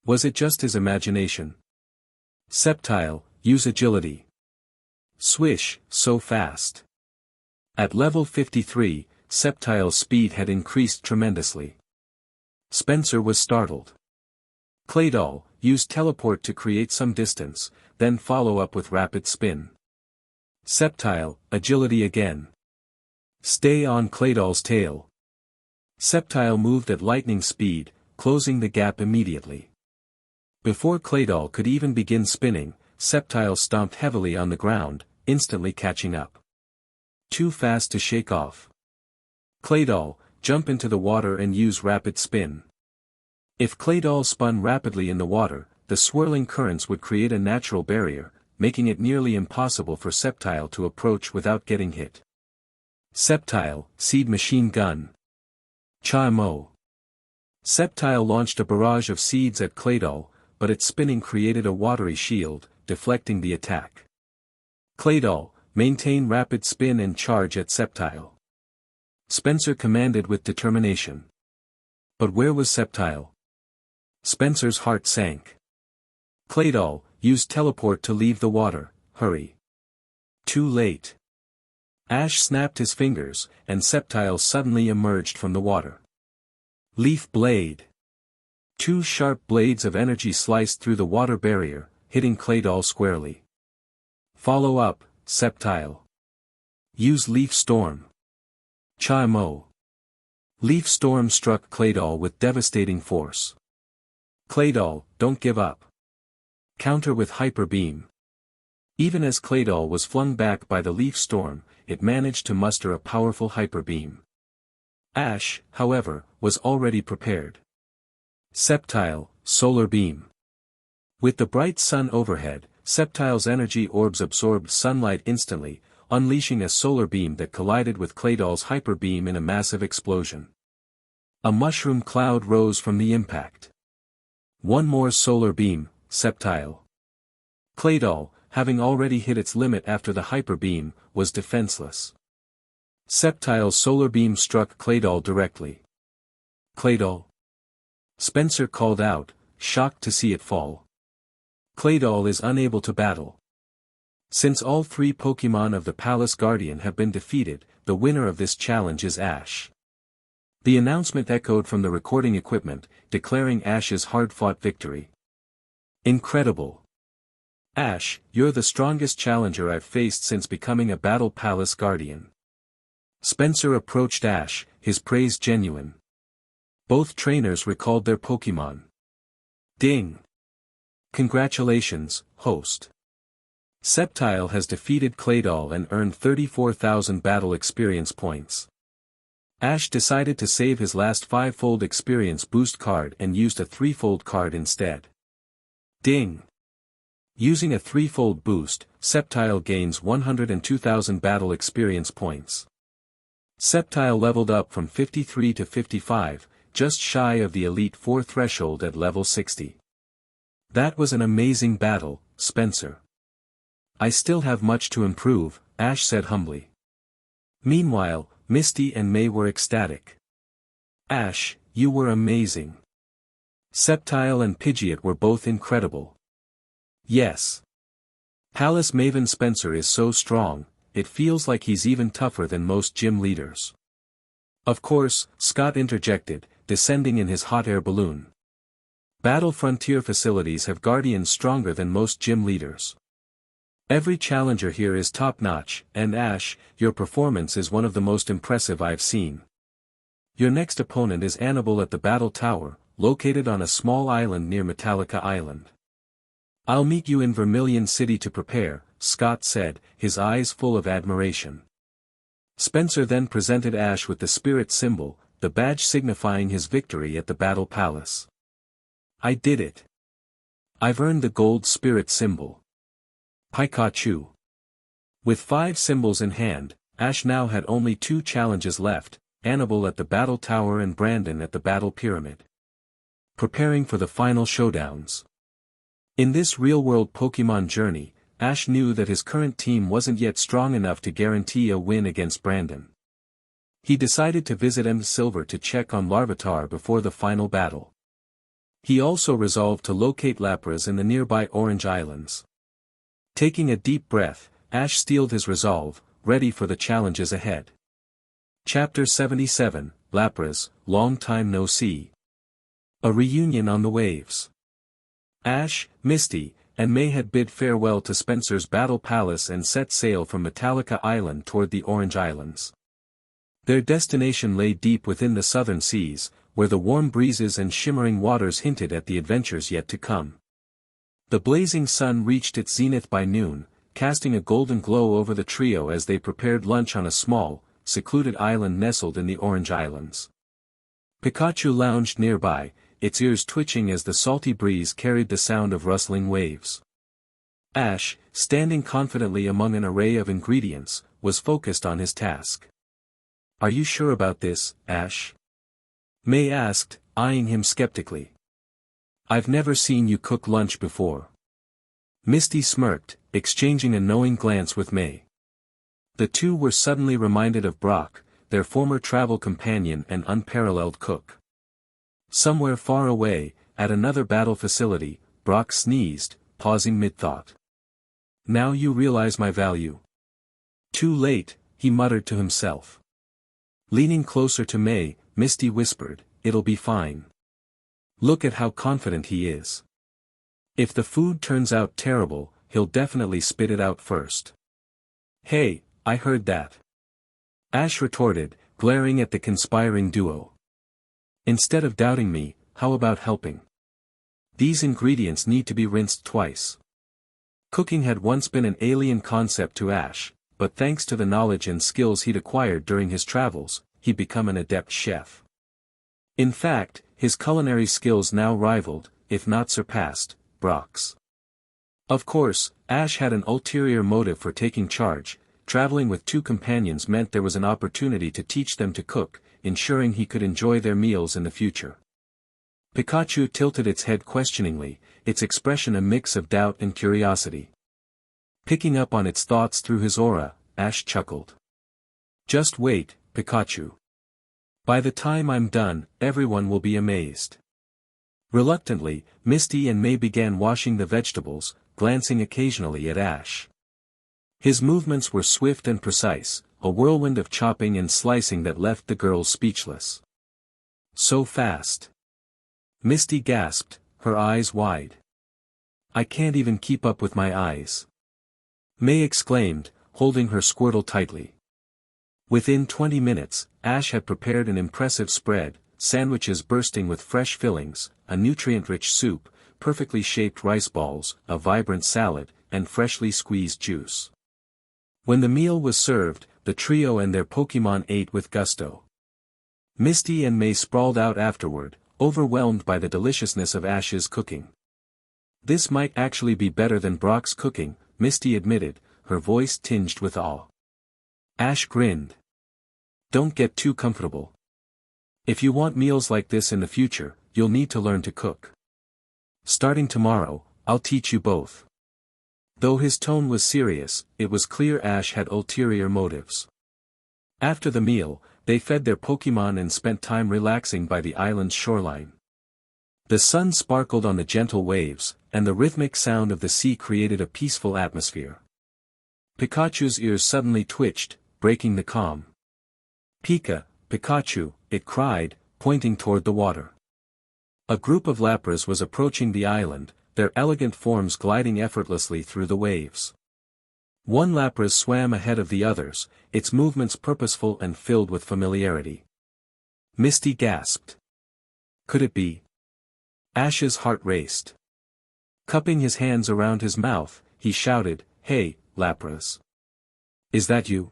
Was it just his imagination? Sceptile, use agility. Swish, so fast. At level 53, Sceptile's speed had increased tremendously. Spencer was startled. Claydol, use teleport to create some distance, then follow up with rapid spin. Sceptile, agility again. Stay on Claydol's tail. Sceptile moved at lightning speed, closing the gap immediately. Before Claydol could even begin spinning, Sceptile stomped heavily on the ground, instantly catching up. Too fast to shake off. Claydol, jump into the water and use rapid spin. If Claydol spun rapidly in the water, the swirling currents would create a natural barrier, making it nearly impossible for Sceptile to approach without getting hit. Sceptile, seed machine gun. Cha-mo. Sceptile launched a barrage of seeds at Claydol, but its spinning created a watery shield, deflecting the attack. Claydol, maintain rapid spin and charge at Sceptile. Spencer commanded with determination. But where was Sceptile? Spencer's heart sank. Claydol, use teleport to leave the water, hurry. Too late. Ash snapped his fingers, and Sceptile suddenly emerged from the water. Leaf Blade. Two sharp blades of energy sliced through the water barrier, hitting Claydol squarely. Follow up, Sceptile. Use Leaf Storm. Cha-mo. Leaf Storm struck Claydol with devastating force. Claydol, don't give up. Counter with Hyper Beam. Even as Claydol was flung back by the Leaf Storm, it managed to muster a powerful Hyper Beam. Ash, however, was already prepared. Sceptile, Solar Beam. With the bright sun overhead, Sceptile's energy orbs absorbed sunlight instantly, unleashing a solar beam that collided with Claydol's Hyper Beam in a massive explosion. A mushroom cloud rose from the impact. One more solar beam, Sceptile. Claydol, having already hit its limit after the Hyper Beam, was defenseless. Sceptile's solar beam struck Claydol directly. Claydol. Spencer called out, shocked to see it fall. Claydol is unable to battle. Since all three Pokémon of the Palace Guardian have been defeated, the winner of this challenge is Ash. The announcement echoed from the recording equipment, declaring Ash's hard-fought victory. Incredible. Ash, you're the strongest challenger I've faced since becoming a Battle Palace Guardian. Spencer approached Ash, his praise genuine. Both trainers recalled their Pokémon. Ding! Congratulations, host. Sceptile has defeated Claydol and earned 34,000 battle experience points. Ash decided to save his last 5-fold experience boost card and used a 3-fold card instead. Ding! Using a 3-fold boost, Sceptile gains 102,000 battle experience points. Sceptile leveled up from 53 to 55, just shy of the Elite 4 threshold at level 60. That was an amazing battle, Spencer. I still have much to improve, Ash said humbly. Meanwhile, Misty and May were ecstatic. Ash, you were amazing. Sceptile and Pidgeot were both incredible. Yes. Palace Maven Spencer is so strong, it feels like he's even tougher than most gym leaders. Of course, Scott interjected, descending in his hot air balloon. Battle Frontier facilities have guardians stronger than most gym leaders. Every challenger here is top-notch, and Ash, your performance is one of the most impressive I've seen. Your next opponent is Annabelle at the Battle Tower, located on a small island near Metallica Island. I'll meet you in Vermilion City to prepare, Scott said, his eyes full of admiration. Spencer then presented Ash with the spirit symbol, the badge signifying his victory at the Battle Palace. I did it. I've earned the gold spirit symbol. Pikachu. With 5 symbols in hand, Ash now had only 2 challenges left, Annabelle at the Battle Tower and Brandon at the Battle Pyramid. Preparing for the final showdowns. In this real-world Pokémon journey, Ash knew that his current team wasn't yet strong enough to guarantee a win against Brandon. He decided to visit M Silver to check on Larvitar before the final battle. He also resolved to locate Lapras in the nearby Orange Islands. Taking a deep breath, Ash steeled his resolve, ready for the challenges ahead. Chapter 77, Lapras, Long Time No See. A reunion on the waves. Ash, Misty, and May had bid farewell to Spencer's Battle Palace and set sail from Metallica Island toward the Orange Islands. Their destination lay deep within the southern seas, where the warm breezes and shimmering waters hinted at the adventures yet to come. The blazing sun reached its zenith by noon, casting a golden glow over the trio as they prepared lunch on a small, secluded island nestled in the Orange Islands. Pikachu lounged nearby, its ears twitching as the salty breeze carried the sound of rustling waves. Ash, standing confidently among an array of ingredients, was focused on his task. "Are you sure about this, Ash?" May asked, eyeing him skeptically. "I've never seen you cook lunch before." Misty smirked, exchanging a knowing glance with May. The two were suddenly reminded of Brock, their former travel companion and unparalleled cook. Somewhere far away, at another battle facility, Brock sneezed, pausing mid-thought. "Now you realize my value." "Too late," he muttered to himself. Leaning closer to May, Misty whispered, "It'll be fine. Look at how confident he is. If the food turns out terrible, he'll definitely spit it out first." "Hey, I heard that," Ash retorted, glaring at the conspiring duo. "Instead of doubting me, how about helping? These ingredients need to be rinsed twice." Cooking had once been an alien concept to Ash, but thanks to the knowledge and skills he'd acquired during his travels, he'd become an adept chef. In fact, his culinary skills now rivaled, if not surpassed, Brock's. Of course, Ash had an ulterior motive for taking charge. Traveling with two companions meant there was an opportunity to teach them to cook, ensuring he could enjoy their meals in the future. Pikachu tilted its head questioningly, its expression a mix of doubt and curiosity. Picking up on its thoughts through his aura, Ash chuckled. "Just wait, Pikachu. By the time I'm done, everyone will be amazed." Reluctantly, Misty and May began washing the vegetables, glancing occasionally at Ash. His movements were swift and precise, a whirlwind of chopping and slicing that left the girls speechless. "So fast." Misty gasped, her eyes wide. "I can't even keep up with my eyes," May exclaimed, holding her Squirtle tightly. Within 20 minutes, Ash had prepared an impressive spread, sandwiches bursting with fresh fillings, a nutrient-rich soup, perfectly shaped rice balls, a vibrant salad, and freshly squeezed juice. When the meal was served, the trio and their Pokémon ate with gusto. Misty and May sprawled out afterward, overwhelmed by the deliciousness of Ash's cooking. "This might actually be better than Brock's cooking," Misty admitted, her voice tinged with awe. Ash grinned. "Don't get too comfortable. If you want meals like this in the future, you'll need to learn to cook. Starting tomorrow, I'll teach you both." Though his tone was serious, it was clear Ash had ulterior motives. After the meal, they fed their Pokémon and spent time relaxing by the island's shoreline. The sun sparkled on the gentle waves, and the rhythmic sound of the sea created a peaceful atmosphere. Pikachu's ears suddenly twitched, breaking the calm. Pikachu," it cried, pointing toward the water. A group of Lapras was approaching the island, their elegant forms gliding effortlessly through the waves. One Lapras swam ahead of the others, its movements purposeful and filled with familiarity. Misty gasped. Could it be? Ash's heart raced. Cupping his hands around his mouth, he shouted, "Hey, Lapras! Is that you?"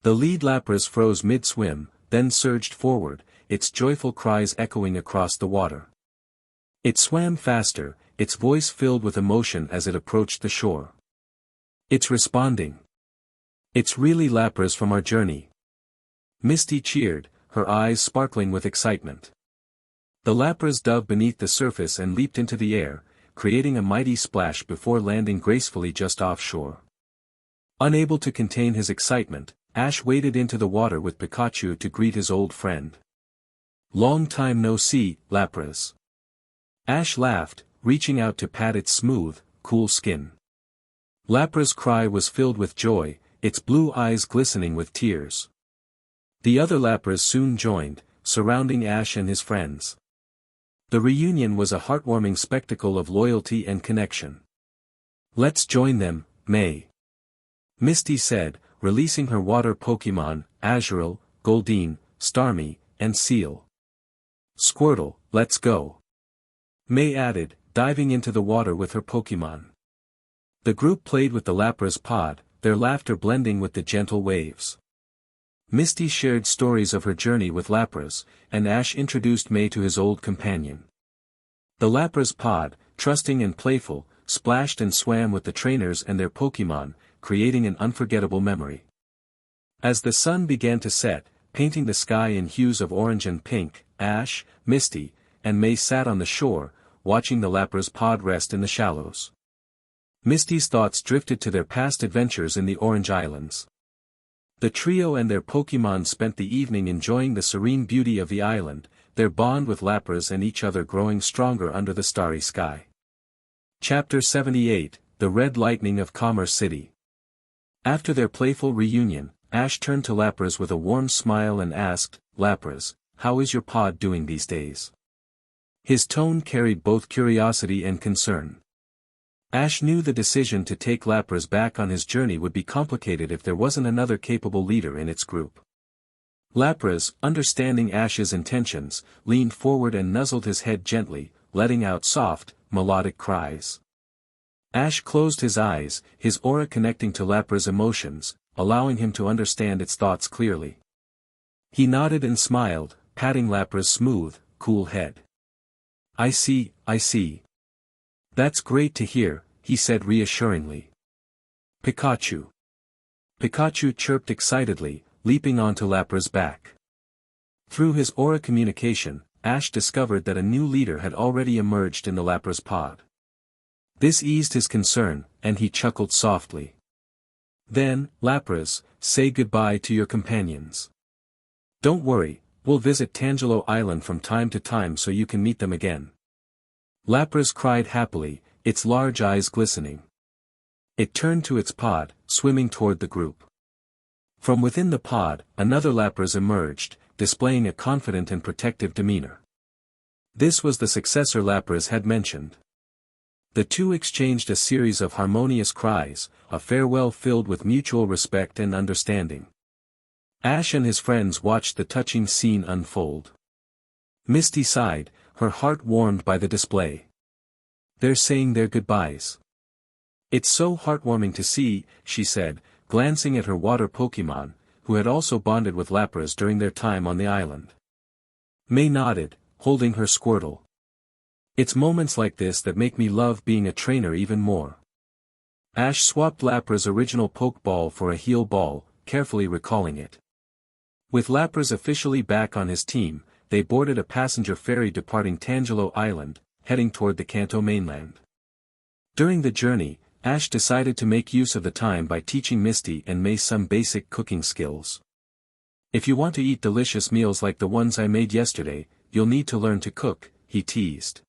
The lead Lapras froze mid-swim, then surged forward, its joyful cries echoing across the water. It swam faster, its voice filled with emotion as it approached the shore. "It's responding. It's really Lapras from our journey." Misty cheered, her eyes sparkling with excitement. The Lapras dove beneath the surface and leaped into the air, creating a mighty splash before landing gracefully just offshore. Unable to contain his excitement, Ash waded into the water with Pikachu to greet his old friend. "Long time no see, Lapras." Ash laughed, reaching out to pat its smooth, cool skin. Lapra's cry was filled with joy, its blue eyes glistening with tears. The other Lapras soon joined, surrounding Ash and his friends. The reunion was a heartwarming spectacle of loyalty and connection. "Let's join them, May," Misty said, releasing her water Pokémon, Azurill, Goldeen, Starmie, and Seal. "Squirtle, let's go," May added, diving into the water with her Pokémon. The group played with the Lapras pod, their laughter blending with the gentle waves. Misty shared stories of her journey with Lapras, and Ash introduced May to his old companion. The Lapras pod, trusting and playful, splashed and swam with the trainers and their Pokémon, creating an unforgettable memory. As the sun began to set, painting the sky in hues of orange and pink, Ash, Misty, and May sat on the shore, watching the Lapras pod rest in the shallows. Misty's thoughts drifted to their past adventures in the Orange Islands. The trio and their Pokémon spent the evening enjoying the serene beauty of the island, their bond with Lapras and each other growing stronger under the starry sky. Chapter 78, The Red Lightning of Commerce City. After their playful reunion, Ash turned to Lapras with a warm smile and asked, "Lapras, how is your pod doing these days?" His tone carried both curiosity and concern. Ash knew the decision to take Lapras back on his journey would be complicated if there wasn't another capable leader in its group. Lapras, understanding Ash's intentions, leaned forward and nuzzled his head gently, letting out soft, melodic cries. Ash closed his eyes, his aura connecting to Lapras' emotions, allowing him to understand its thoughts clearly. He nodded and smiled, patting Lapras' smooth, cool head. I see. That's great to hear," he said reassuringly. "Pikachu." Pikachu chirped excitedly, leaping onto Lapras' back. Through his aura communication, Ash discovered that a new leader had already emerged in the Lapras pod. This eased his concern, and he chuckled softly. "Then, Lapras, say goodbye to your companions. Don't worry, we'll visit Tangelo Island from time to time so you can meet them again." Lapras cried happily, its large eyes glistening. It turned to its pod, swimming toward the group. From within the pod, another Lapras emerged, displaying a confident and protective demeanor. This was the successor Lapras had mentioned. The two exchanged a series of harmonious cries, a farewell filled with mutual respect and understanding. Ash and his friends watched the touching scene unfold. Misty sighed, her heart warmed by the display. "They're saying their goodbyes. It's so heartwarming to see," she said, glancing at her water Pokémon, who had also bonded with Lapras during their time on the island. May nodded, holding her Squirtle. "It's moments like this that make me love being a trainer even more." Ash swapped Lapras' original Pokeball for a Heal Ball, carefully recalling it. With Lapras officially back on his team, they boarded a passenger ferry departing Tangelo Island, heading toward the Kanto mainland. During the journey, Ash decided to make use of the time by teaching Misty and May some basic cooking skills. "If you want to eat delicious meals like the ones I made yesterday, you'll need to learn to cook," he teased.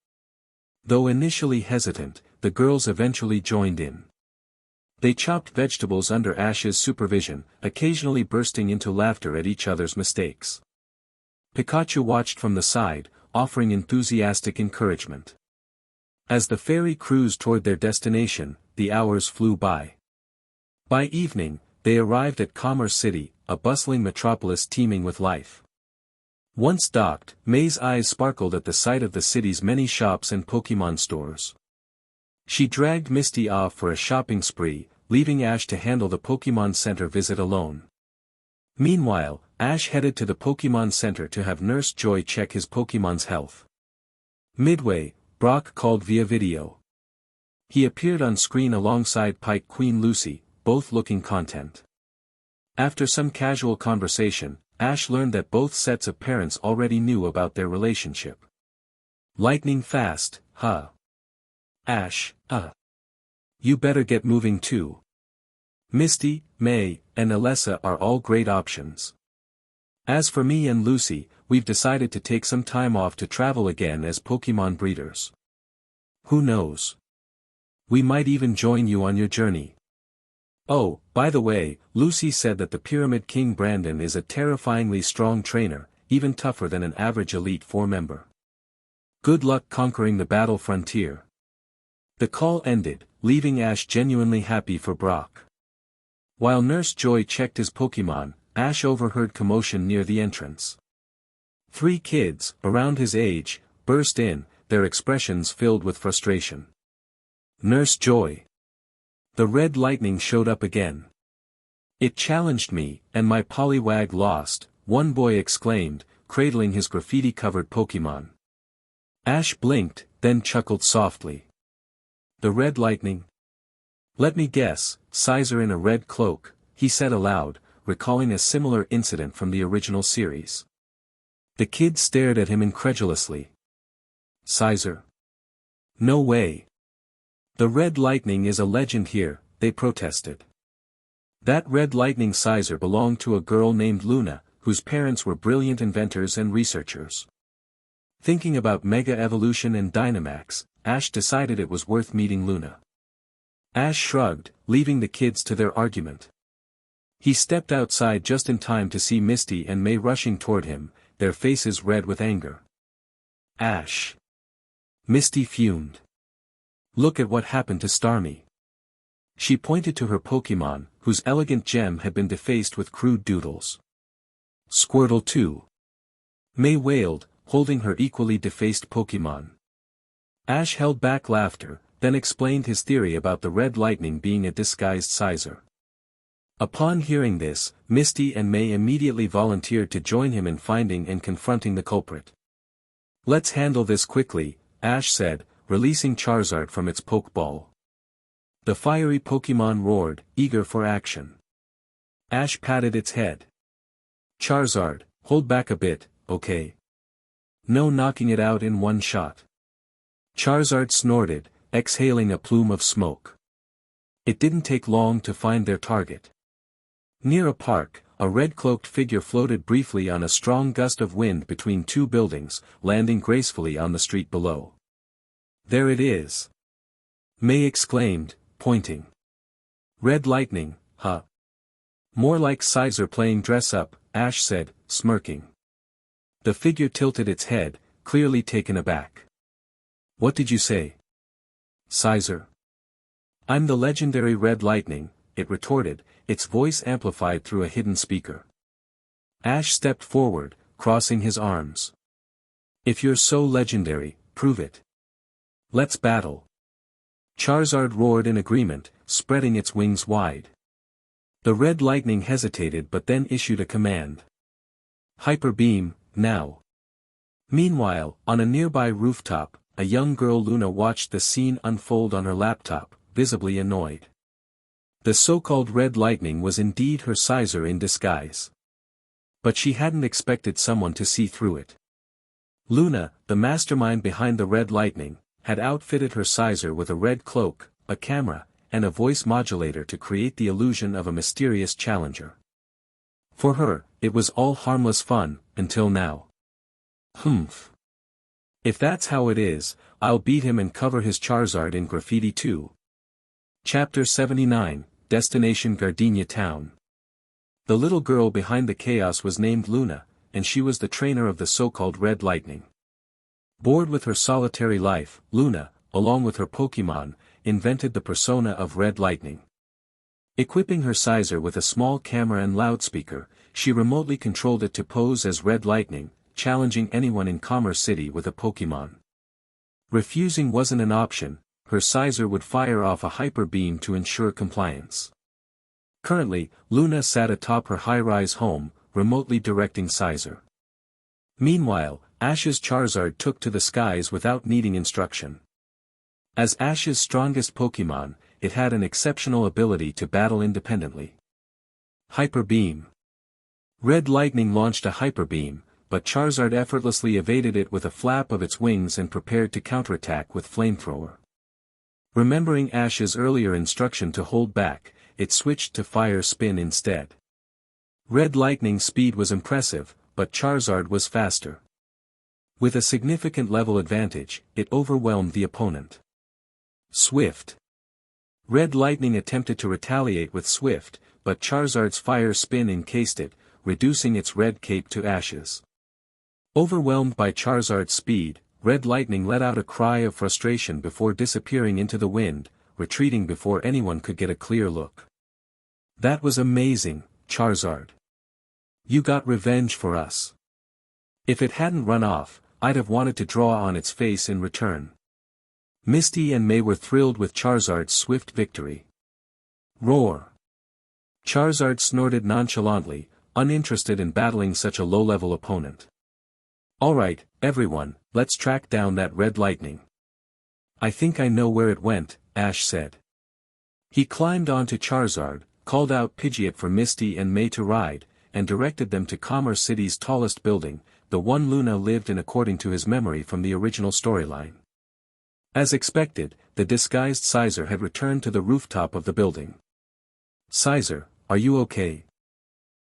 Though initially hesitant, the girls eventually joined in. They chopped vegetables under Ash's supervision, occasionally bursting into laughter at each other's mistakes. Pikachu watched from the side, offering enthusiastic encouragement. As the ferry cruised toward their destination, the hours flew by. By evening, they arrived at Commerce City, a bustling metropolis teeming with life. Once docked, May's eyes sparkled at the sight of the city's many shops and Pokémon stores. She dragged Misty off for a shopping spree, leaving Ash to handle the Pokémon Center visit alone. Meanwhile, Ash headed to the Pokémon Center to have Nurse Joy check his Pokémon's health. Midway, Brock called via video. He appeared on screen alongside Pike Queen Lucy, both looking content. After some casual conversation, Ash learned that both sets of parents already knew about their relationship. "Lightning fast, huh? Ash, you better get moving too. Misty, May, and Alessa are all great options. As for me and Lucy, we've decided to take some time off to travel again as Pokémon breeders. Who knows? We might even join you on your journey. Oh, by the way, Lucy said that the Pyramid King Brandon is a terrifyingly strong trainer, even tougher than an average Elite Four member. Good luck conquering the battle frontier. The call ended, leaving Ash genuinely happy for Brock. While Nurse Joy checked his Pokémon, Ash overheard commotion near the entrance. 3 kids, around his age, burst in, their expressions filled with frustration. Nurse Joy. The red lightning showed up again. It challenged me, and my Poliwag lost, one boy exclaimed, cradling his graffiti-covered Pokémon. Ash blinked, then chuckled softly. The red lightning? Let me guess, Sizer in a red cloak, he said aloud, recalling a similar incident from the original series. The kids stared at him incredulously. Sizer? No way. The red lightning is a legend here, they protested. That red lightning Sizer belonged to a girl named Luna, whose parents were brilliant inventors and researchers. Thinking about Mega Evolution and Dynamax, Ash decided it was worth meeting Luna. Ash shrugged, leaving the kids to their argument. He stepped outside just in time to see Misty and May rushing toward him, their faces red with anger. Ash. Misty fumed. Look at what happened to Starmie. She pointed to her Pokémon, whose elegant gem had been defaced with crude doodles. Squirtle too. May wailed, holding her equally defaced Pokémon. Ash held back laughter, then explained his theory about the red lightning being a disguised Sizer. Upon hearing this, Misty and May immediately volunteered to join him in finding and confronting the culprit. Let's handle this quickly, Ash said, releasing Charizard from its Pokeball. The fiery Pokémon roared, eager for action. Ash patted its head. Charizard, hold back a bit, okay? No knocking it out in one shot. Charizard snorted, exhaling a plume of smoke. It didn't take long to find their target. Near a park, a red-cloaked figure floated briefly on a strong gust of wind between 2 buildings, landing gracefully on the street below. There it is. May exclaimed, pointing. Red lightning, huh? More like Sizer playing dress-up, Ash said, smirking. The figure tilted its head, clearly taken aback. What did you say? Sizer. I'm the legendary Red Lightning, it retorted, its voice amplified through a hidden speaker. Ash stepped forward, crossing his arms. If you're so legendary, prove it. Let's battle. Charizard roared in agreement, spreading its wings wide. The red lightning hesitated but then issued a command. Hyper Beam, now. Meanwhile, on a nearby rooftop, a young girl Luna watched the scene unfold on her laptop, visibly annoyed. The so-called red lightning was indeed her Sizer in disguise. But she hadn't expected someone to see through it. Luna, the mastermind behind the red lightning, had outfitted her Sizer with a red cloak, a camera, and a voice modulator to create the illusion of a mysterious challenger. For her, it was all harmless fun, until now. Humph. If that's how it is, I'll beat him and cover his Charizard in graffiti too. Chapter 79, Destination Gardenia Town. The little girl behind the chaos was named Luna, and she was the trainer of the so-called Red Lightning. Bored with her solitary life, Luna, along with her Pokémon, invented the persona of Red Lightning. Equipping her Sizer with a small camera and loudspeaker, she remotely controlled it to pose as Red Lightning, challenging anyone in Commerce City with a Pokémon. Refusing wasn't an option, her Sizer would fire off a hyper beam to ensure compliance. Currently, Luna sat atop her high-rise home, remotely directing Sizer. Meanwhile, Ash's Charizard took to the skies without needing instruction. As Ash's strongest Pokémon, it had an exceptional ability to battle independently. Hyper Beam. Red Lightning launched a Hyper Beam, but Charizard effortlessly evaded it with a flap of its wings and prepared to counterattack with Flamethrower. Remembering Ash's earlier instruction to hold back, it switched to Fire Spin instead. Red Lightning's speed was impressive, but Charizard was faster. With a significant level advantage, it overwhelmed the opponent. Swift. Red Lightning attempted to retaliate with Swift, but Charizard's fire spin encased it, reducing its red cape to ashes. Overwhelmed by Charizard's speed, Red Lightning let out a cry of frustration before disappearing into the wind, retreating before anyone could get a clear look. That was amazing, Charizard. You got revenge for us. If it hadn't run off, I'd have wanted to draw on its face in return. Misty and May were thrilled with Charizard's swift victory. Roar. Charizard snorted nonchalantly, uninterested in battling such a low-level opponent. Alright, everyone, let's track down that Red Lightning. I think I know where it went, Ash said. He climbed onto Charizard, called out Pidgeot for Misty and May to ride, and directed them to Commerce City's tallest building, the one Luna lived in according to his memory from the original storyline. As expected, the disguised Sizer had returned to the rooftop of the building. Sizer, are you okay?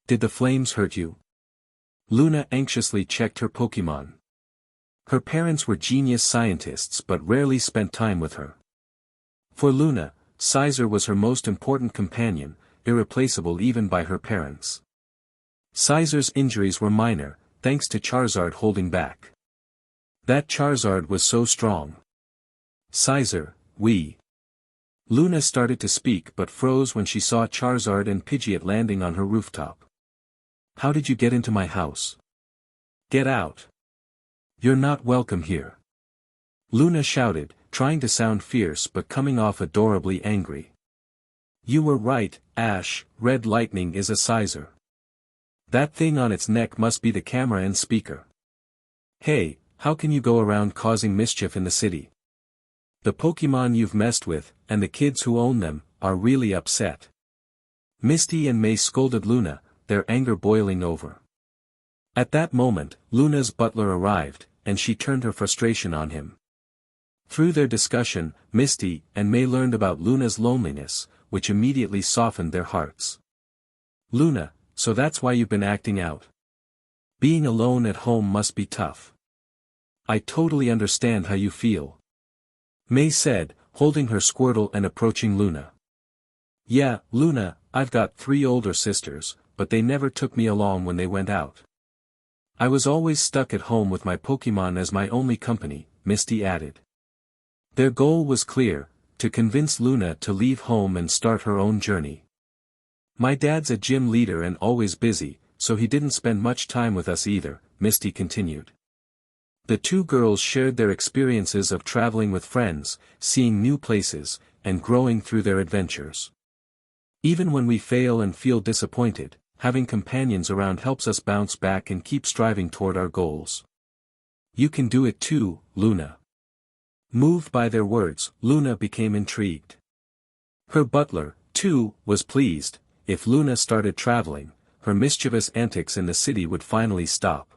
Did the flames hurt you? Luna anxiously checked her Pokémon. Her parents were genius scientists but rarely spent time with her. For Luna, Sizer was her most important companion, irreplaceable even by her parents. Sizer's injuries were minor, thanks to Charizard holding back. That Charizard was so strong. Sizer, Luna started to speak but froze when she saw Charizard and Pidgeot landing on her rooftop. How did you get into my house? Get out. You're not welcome here. Luna shouted, trying to sound fierce but coming off adorably angry. You were right, Ash, Red Lightning is a Sizer. That thing on its neck must be the camera and speaker. Hey, how can you go around causing mischief in the city? The Pokémon you've messed with, and the kids who own them, are really upset. Misty and May scolded Luna, their anger boiling over. At that moment, Luna's butler arrived, and she turned her frustration on him. Through their discussion, Misty and May learned about Luna's loneliness, which immediately softened their hearts. Luna, so that's why you've been acting out. Being alone at home must be tough. I totally understand how you feel. May said, holding her Squirtle and approaching Luna. Yeah, Luna, I've got 3 older sisters, but they never took me along when they went out. I was always stuck at home with my Pokémon as my only company, Misty added. Their goal was clear, to convince Luna to leave home and start her own journey. My dad's a gym leader and always busy, so he didn't spend much time with us either, Misty continued. The two girls shared their experiences of traveling with friends, seeing new places, and growing through their adventures. Even when we fail and feel disappointed, having companions around helps us bounce back and keep striving toward our goals. You can do it too, Luna. Moved by their words, Luna became intrigued. Her butler, too, was pleased. If Luna started traveling, her mischievous antics in the city would finally stop.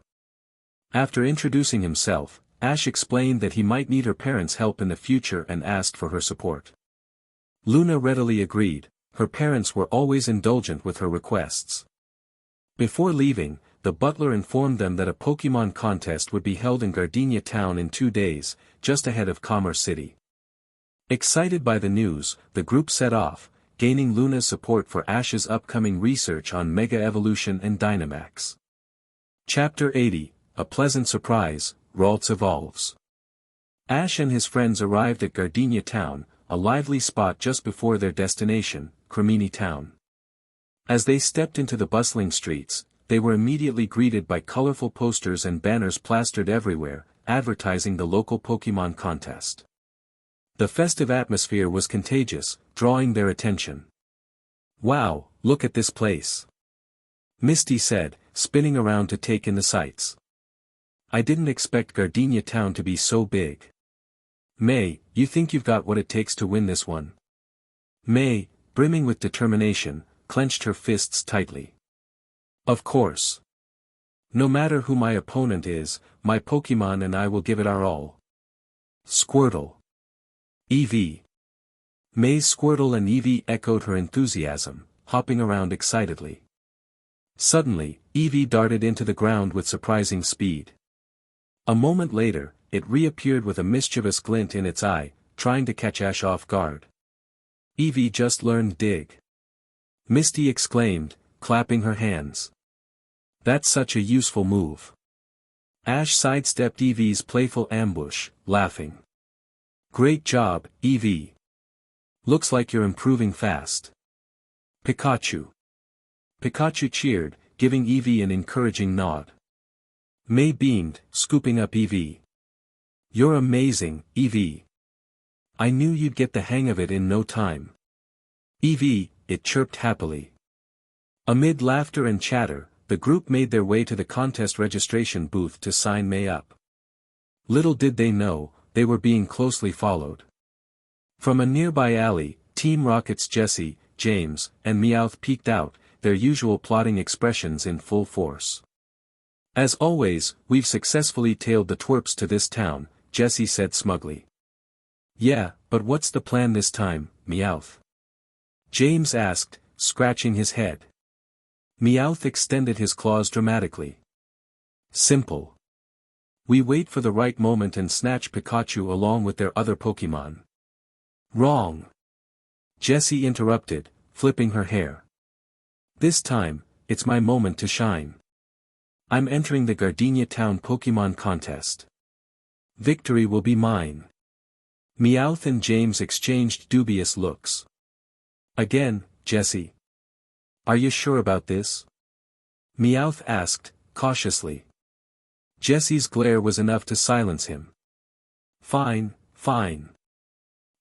After introducing himself, Ash explained that he might need her parents' help in the future and asked for her support. Luna readily agreed, her parents were always indulgent with her requests. Before leaving, the butler informed them that a Pokémon contest would be held in Gardenia Town in 2 days, just ahead of Commerce City. Excited by the news, the group set off, gaining Luna's support for Ash's upcoming research on Mega Evolution and Dynamax. Chapter 80, A Pleasant Surprise, Ralts Evolves. Ash and his friends arrived at Gardenia Town, a lively spot just before their destination, Cremini Town. As they stepped into the bustling streets, they were immediately greeted by colorful posters and banners plastered everywhere, advertising the local Pokémon contest. The festive atmosphere was contagious, drawing their attention. Wow, look at this place. Misty said, spinning around to take in the sights. I didn't expect Gardenia Town to be so big. May, you think you've got what it takes to win this one? May, brimming with determination, clenched her fists tightly. Of course. No matter who my opponent is, my Pokémon and I will give it our all. Squirtle. Eevee. May's Squirtle and Eevee echoed her enthusiasm, hopping around excitedly. Suddenly, Eevee darted into the ground with surprising speed. A moment later, it reappeared with a mischievous glint in its eye, trying to catch Ash off guard. Eevee just learned dig. Misty exclaimed, clapping her hands. That's such a useful move. Ash sidestepped Eevee's playful ambush, laughing. Great job, Eevee. Looks like you're improving fast. Pikachu. Pikachu cheered, giving Eevee an encouraging nod. May beamed, scooping up Eevee. You're amazing, Eevee. I knew you'd get the hang of it in no time. Eevee, it chirped happily. Amid laughter and chatter, the group made their way to the contest registration booth to sign May up. Little did they know, they were being closely followed. From a nearby alley, Team Rocket's Jesse, James, and Meowth peeked out, their usual plotting expressions in full force. As always, we've successfully tailed the twerps to this town, Jesse said smugly. Yeah, but what's the plan this time, Meowth? James asked, scratching his head. Meowth extended his claws dramatically. Simple. We wait for the right moment and snatch Pikachu along with their other Pokémon. Wrong. Jessie interrupted, flipping her hair. This time, it's my moment to shine. I'm entering the Gardenia Town Pokémon contest. Victory will be mine. Meowth and James exchanged dubious looks. Again, Jessie. Are you sure about this? Meowth asked, cautiously. Jessie's glare was enough to silence him. Fine, fine.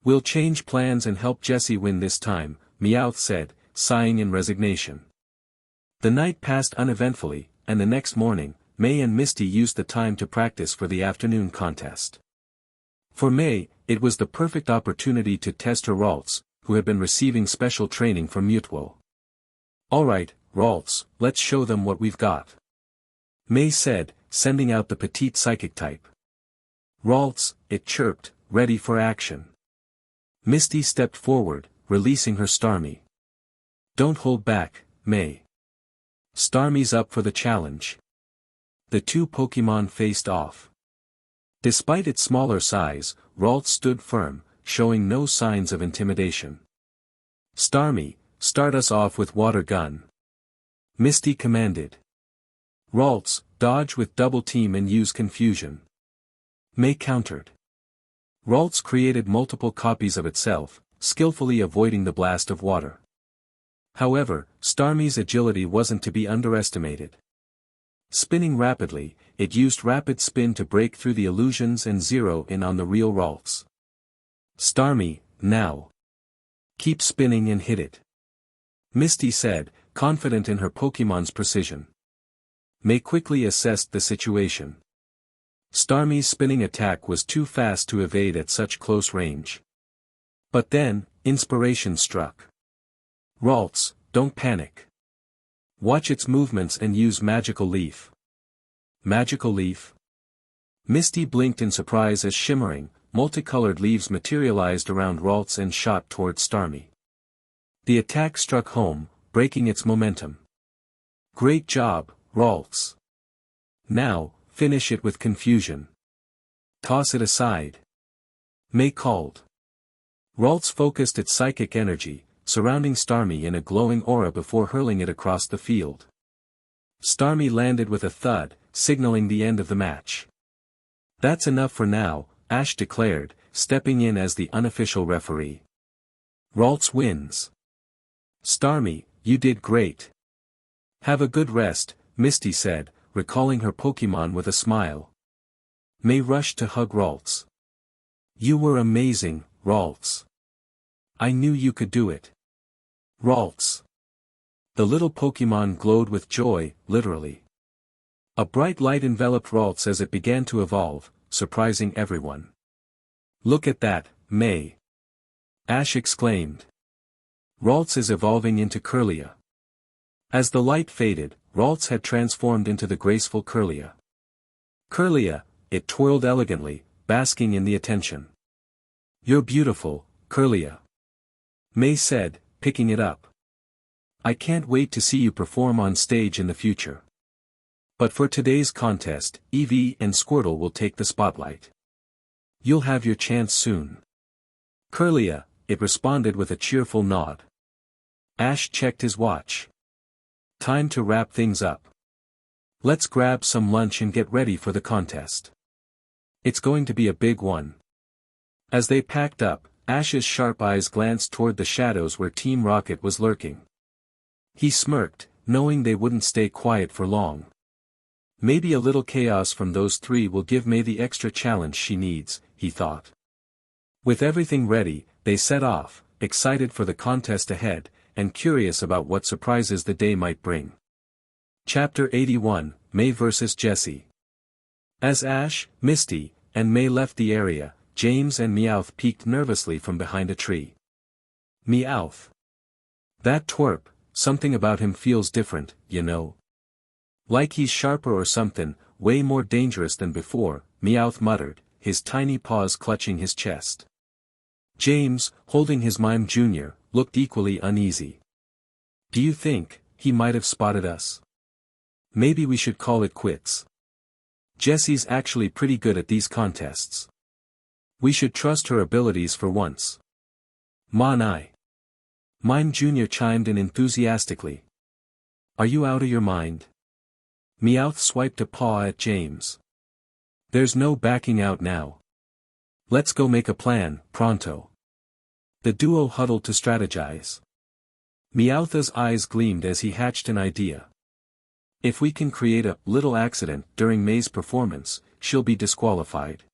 We'll change plans and help Jessie win this time, Meowth said, sighing in resignation. The night passed uneventfully, and the next morning, May and Misty used the time to practice for the afternoon contest. For May, it was the perfect opportunity to test her Ralts, who had been receiving special training from Mutuo. Alright, Ralts, let's show them what we've got. May said, sending out the petite psychic type. Ralts, it chirped, ready for action. Misty stepped forward, releasing her Starmie. Don't hold back, May. Starmie's up for the challenge. The two Pokémon faced off. Despite its smaller size, Ralts stood firm, showing no signs of intimidation. Starmie, start us off with water gun. Misty commanded. Ralts, dodge with double team and use confusion. May countered. Ralts created multiple copies of itself, skillfully avoiding the blast of water. However, Starmie's agility wasn't to be underestimated. Spinning rapidly, it used rapid spin to break through the illusions and zero in on the real Ralts. Starmie, now. Keep spinning and hit it. Misty said, confident in her Pokémon's precision. May quickly assessed the situation. Starmie's spinning attack was too fast to evade at such close range. But then, inspiration struck. Ralts, don't panic. Watch its movements and use Magical Leaf. Magical Leaf? Misty blinked in surprise as shimmering, multicolored leaves materialized around Ralts and shot towards Starmie. The attack struck home, breaking its momentum. Great job, Ralts. Now, finish it with confusion. Toss it aside. May called. Ralts focused its psychic energy, surrounding Starmie in a glowing aura before hurling it across the field. Starmie landed with a thud, signaling the end of the match. That's enough for now, Ash declared, stepping in as the unofficial referee. Ralts wins. Starmie, you did great. Have a good rest, Misty said, recalling her Pokémon with a smile. May rushed to hug Ralts. You were amazing, Ralts. I knew you could do it. Ralts. The little Pokémon glowed with joy, literally. A bright light enveloped Ralts as it began to evolve, surprising everyone. Look at that, May. Ash exclaimed. Ralts is evolving into Kirlia. As the light faded, Ralts had transformed into the graceful Kirlia. Kirlia, it twirled elegantly, basking in the attention. You're beautiful, Kirlia. May said, picking it up. I can't wait to see you perform on stage in the future. But for today's contest, Eevee and Squirtle will take the spotlight. You'll have your chance soon. Curlia, it responded with a cheerful nod. Ash checked his watch. Time to wrap things up. Let's grab some lunch and get ready for the contest. It's going to be a big one. As they packed up, Ash's sharp eyes glanced toward the shadows where Team Rocket was lurking. He smirked, knowing they wouldn't stay quiet for long. Maybe a little chaos from those three will give May the extra challenge she needs, he thought. With everything ready, they set off, excited for the contest ahead, and curious about what surprises the day might bring. Chapter 81, May vs. Jessie. As Ash, Misty, and May left the area, James and Meowth peeked nervously from behind a tree. Meowth. That twerp, something about him feels different, you know. Like he's sharper or something, way more dangerous than before, Meowth muttered, his tiny paws clutching his chest. James, holding his mime Jr., looked equally uneasy. Do you think he might have spotted us? Maybe we should call it quits. Jessie's actually pretty good at these contests. We should trust her abilities for once. Mime Jr. chimed in enthusiastically. Are you out of your mind? Meowth swiped a paw at James. There's no backing out now. Let's go make a plan, pronto. The duo huddled to strategize. Meowth's eyes gleamed as he hatched an idea. If we can create a little accident during May's performance, she'll be disqualified.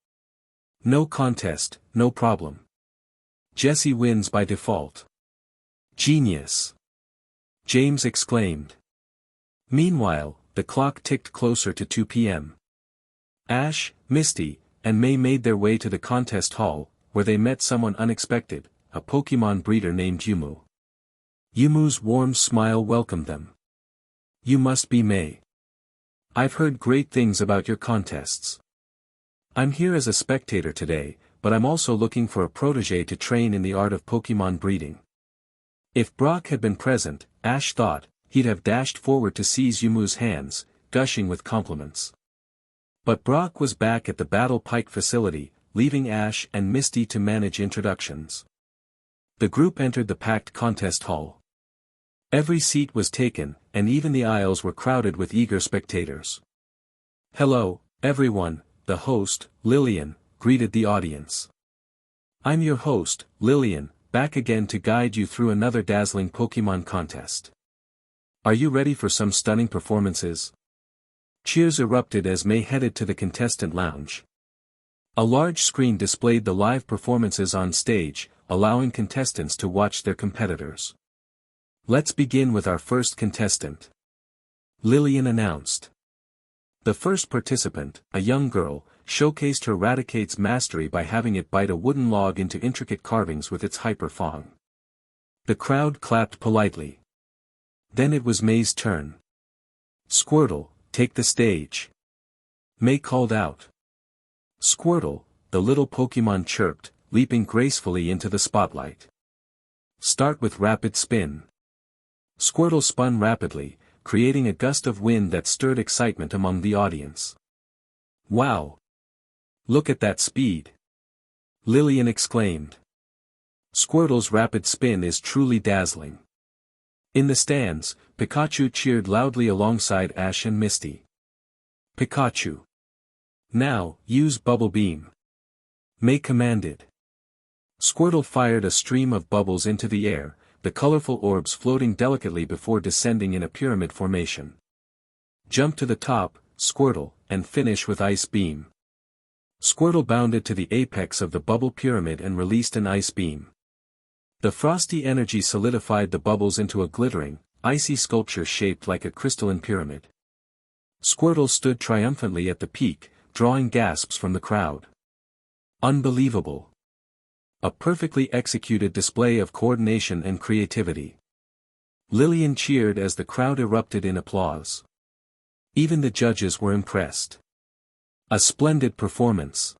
No contest, no problem. Jessie wins by default. Genius! James exclaimed. Meanwhile, the clock ticked closer to 2 p.m. Ash, Misty, and May made their way to the contest hall, where they met someone unexpected, a Pokémon breeder named Yumu. Yumu's warm smile welcomed them. You must be May. I've heard great things about your contests. I'm here as a spectator today, but I'm also looking for a protege to train in the art of Pokémon breeding. If Brock had been present, Ash thought, he'd have dashed forward to seize Yumu's hands, gushing with compliments. But Brock was back at the Battle Pike facility, leaving Ash and Misty to manage introductions. The group entered the packed contest hall. Every seat was taken, and even the aisles were crowded with eager spectators. Hello, everyone, the host, Lillian, greeted the audience. I'm your host, Lillian, back again to guide you through another dazzling Pokémon contest. Are you ready for some stunning performances? Cheers erupted as May headed to the contestant lounge. A large screen displayed the live performances on stage, allowing contestants to watch their competitors. Let's begin with our first contestant. Lillian announced. The first participant, a young girl, showcased her Raticate's mastery by having it bite a wooden log into intricate carvings with its hyper fang. The crowd clapped politely. Then it was May's turn. Squirtle, take the stage. May called out. Squirtle, the little Pokémon chirped, leaping gracefully into the spotlight. Start with rapid spin. Squirtle spun rapidly, creating a gust of wind that stirred excitement among the audience. Wow! Look at that speed! Lillian exclaimed. Squirtle's rapid spin is truly dazzling. In the stands, Pikachu cheered loudly alongside Ash and Misty. Pikachu! Now, use Bubble Beam. May commanded. Squirtle fired a stream of bubbles into the air, the colorful orbs floating delicately before descending in a pyramid formation. Jump to the top, Squirtle, and finish with Ice Beam. Squirtle bounded to the apex of the bubble pyramid and released an ice beam. The frosty energy solidified the bubbles into a glittering, icy sculpture shaped like a crystalline pyramid. Squirtle stood triumphantly at the peak, drawing gasps from the crowd. Unbelievable! A perfectly executed display of coordination and creativity. Lillian cheered as the crowd erupted in applause. Even the judges were impressed. A splendid performance.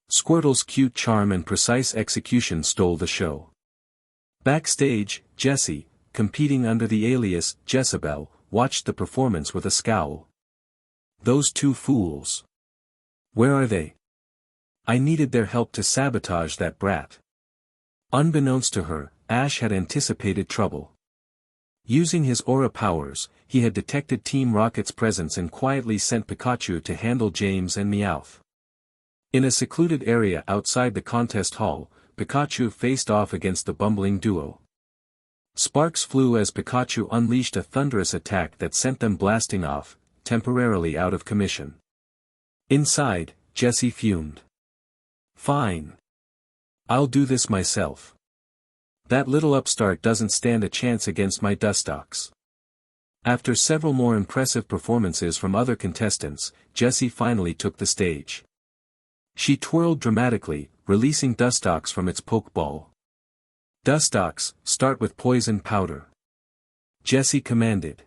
Squirtle's cute charm and precise execution stole the show. Backstage, Jessie, competing under the alias Jezebel, watched the performance with a scowl. Those two fools. Where are they? I needed their help to sabotage that brat. Unbeknownst to her, Ash had anticipated trouble. Using his aura powers, he had detected Team Rocket's presence and quietly sent Pikachu to handle James and Meowth. In a secluded area outside the contest hall, Pikachu faced off against the bumbling duo. Sparks flew as Pikachu unleashed a thunderous attack that sent them blasting off, temporarily out of commission. Inside, Jessie fumed. "Fine. I'll do this myself. That little upstart doesn't stand a chance against my Dustox." After several more impressive performances from other contestants, Jessie finally took the stage. She twirled dramatically, releasing Dustox from its Pokeball. "Dustox, start with poison powder," Jessie commanded.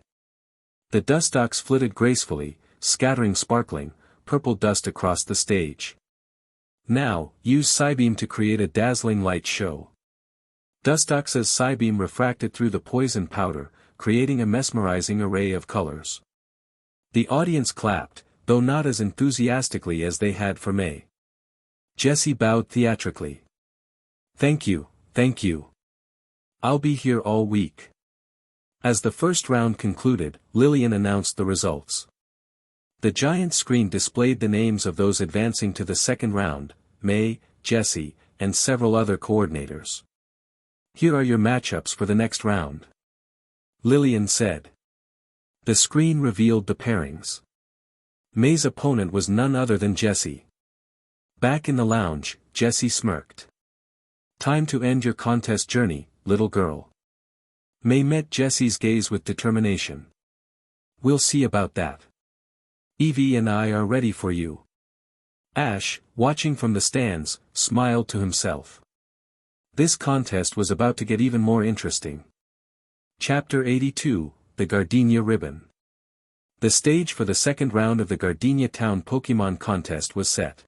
The Dustox flitted gracefully, scattering sparkling, purple dust across the stage. "Now, use Psybeam to create a dazzling light show." Dustox's Psybeam refracted through the poison powder, creating a mesmerizing array of colors. The audience clapped, though not as enthusiastically as they had for May. Jessie bowed theatrically. Thank you. I'll be here all week." As the first round concluded, Lillian announced the results. The giant screen displayed the names of those advancing to the second round: May, Jessie, and several other coordinators. "Here are your matchups for the next round," Lillian said. The screen revealed the pairings. May's opponent was none other than Jessie. Back in the lounge, Jessie smirked. "Time to end your contest journey, little girl." May met Jessie's gaze with determination. "We'll see about that. Eevee and I are ready for you." Ash, watching from the stands, smiled to himself. This contest was about to get even more interesting. Chapter 82, The Gardenia Ribbon. The stage for the second round of the Gardenia Town Pokémon contest was set.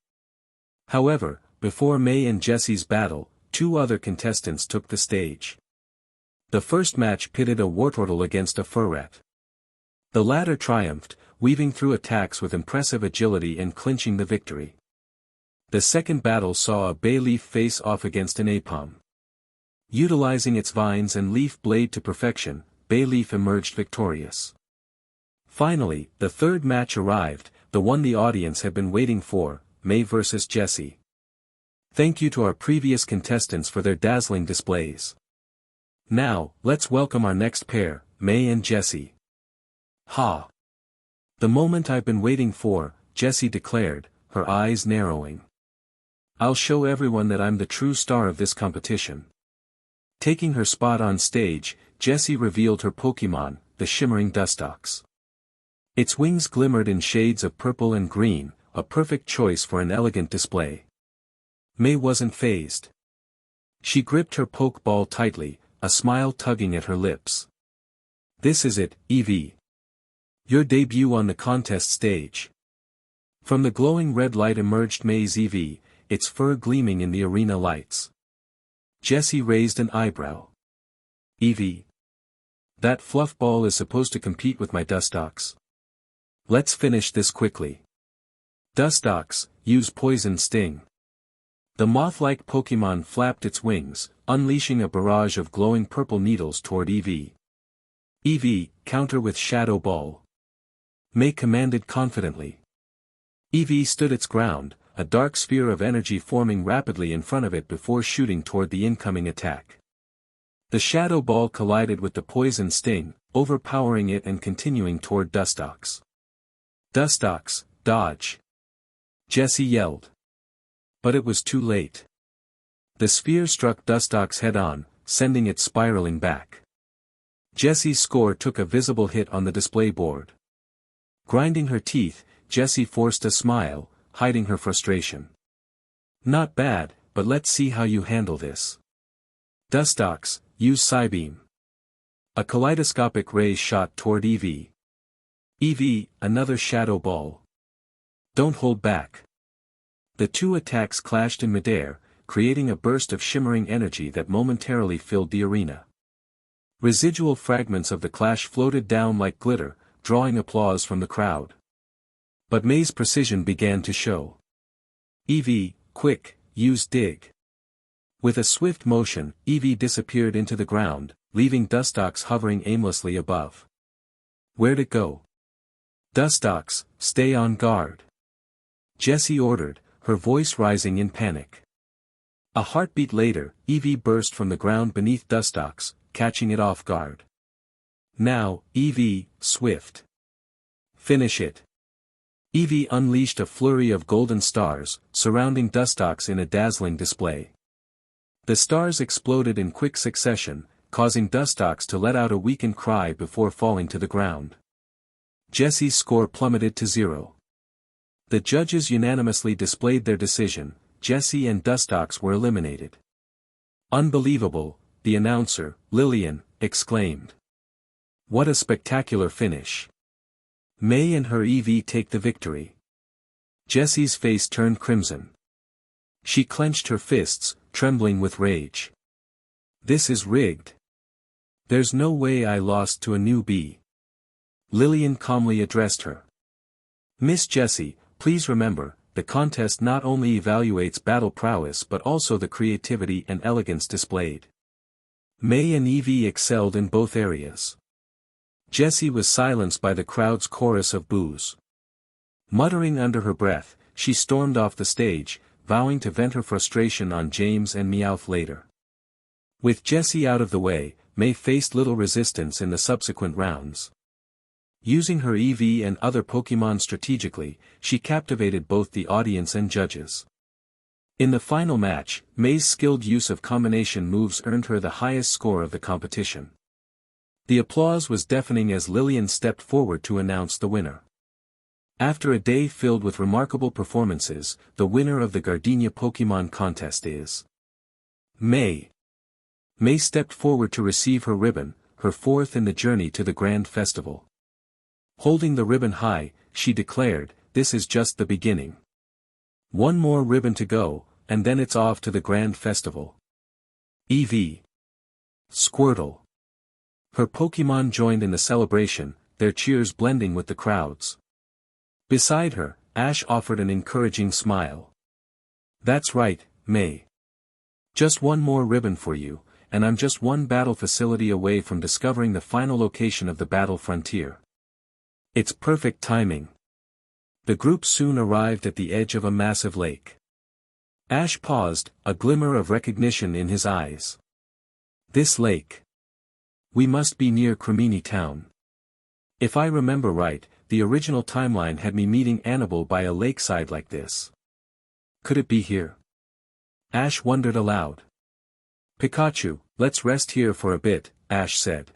However, before May and Jessie's battle, two other contestants took the stage. The first match pitted a Wartortle against a Furret. The latter triumphed, weaving through attacks with impressive agility and clinching the victory. The second battle saw a Bayleaf face off against an Aipom. Utilizing its vines and leaf blade to perfection, Bayleaf emerged victorious. Finally, the third match arrived, the one the audience had been waiting for: May vs. Jessie. Thank you to our previous contestants for their dazzling displays. Now, let's welcome our next pair, May and Jessie. "Ha! The moment I've been waiting for," Jessie declared, her eyes narrowing. "I'll show everyone that I'm the true star of this competition." Taking her spot on stage, Jessie revealed her Pokémon, the shimmering Dustox. Its wings glimmered in shades of purple and green, a perfect choice for an elegant display. May wasn't fazed. She gripped her Pokeball tightly, a smile tugging at her lips. "This is it, Eevee. Your debut on the contest stage." From the glowing red light emerged May's Eevee, its fur gleaming in the arena lights. Jessie raised an eyebrow. "Eevee? That fluff ball is supposed to compete with my Dustox? Let's finish this quickly. Dustox, use Poison Sting." The moth-like Pokémon flapped its wings, unleashing a barrage of glowing purple needles toward Eevee. "Eevee, counter with Shadow Ball," May commanded confidently. Eevee stood its ground, a dark sphere of energy forming rapidly in front of it before shooting toward the incoming attack. The Shadow Ball collided with the Poison Sting, overpowering it and continuing toward Dustox. "Dustox, dodge!" Jessie yelled. But it was too late. The sphere struck Dustox head-on, sending it spiraling back. Jessie's score took a visible hit on the display board. Grinding her teeth, Jessie forced a smile, hiding her frustration. "Not bad, but let's see how you handle this. Dustox, use Psybeam." A kaleidoscopic ray shot toward Eevee. "Eevee, another Shadow Ball. Don't hold back." The two attacks clashed in midair, creating a burst of shimmering energy that momentarily filled the arena. Residual fragments of the clash floated down like glitter, drawing applause from the crowd. But May's precision began to show. "Eevee, quick, use Dig." With a swift motion, Eevee disappeared into the ground, leaving Dustox hovering aimlessly above. Where'd it go? Dustox, stay on guard. Jessie ordered, her voice rising in panic. A heartbeat later, Eevee burst from the ground beneath Dustox, catching it off guard. Now, Eevee, swift. Finish it. Eevee unleashed a flurry of golden stars, surrounding Dustox in a dazzling display. The stars exploded in quick succession, causing Dustox to let out a weakened cry before falling to the ground. Jessie's score plummeted to 0. The judges unanimously displayed their decision. Jessie and Dustox were eliminated. Unbelievable, the announcer, Lillian, exclaimed. What a spectacular finish. May and her Eevee take the victory. Jessie's face turned crimson. She clenched her fists, trembling with rage. This is rigged. There's no way I lost to a newbie. Lillian calmly addressed her. Miss Jessie, please remember, the contest not only evaluates battle prowess but also the creativity and elegance displayed. May and Eevee excelled in both areas. Jessie was silenced by the crowd's chorus of boos. Muttering under her breath, she stormed off the stage, vowing to vent her frustration on James and Meowth later. With Jessie out of the way, May faced little resistance in the subsequent rounds. Using her Eevee and other Pokémon strategically, she captivated both the audience and judges. In the final match, May's skilled use of combination moves earned her the highest score of the competition. The applause was deafening as Lillian stepped forward to announce the winner. After a day filled with remarkable performances, the winner of the Gardenia Pokémon contest is May. May stepped forward to receive her ribbon, her fourth in the journey to the Grand Festival. Holding the ribbon high, she declared, "This is just the beginning. One more ribbon to go, and then it's off to the Grand Festival." Eevee. Squirtle. Her Pokémon joined in the celebration, their cheers blending with the crowd's. Beside her, Ash offered an encouraging smile. That's right, May. Just one more ribbon for you, and I'm just one battle facility away from discovering the final location of the battle frontier. It's perfect timing. The group soon arrived at the edge of a massive lake. Ash paused, a glimmer of recognition in his eyes. This lake. We must be near Cremini Town. If I remember right, the original timeline had me meeting Annabelle by a lakeside like this. Could it be here? Ash wondered aloud. Pikachu, let's rest here for a bit, Ash said.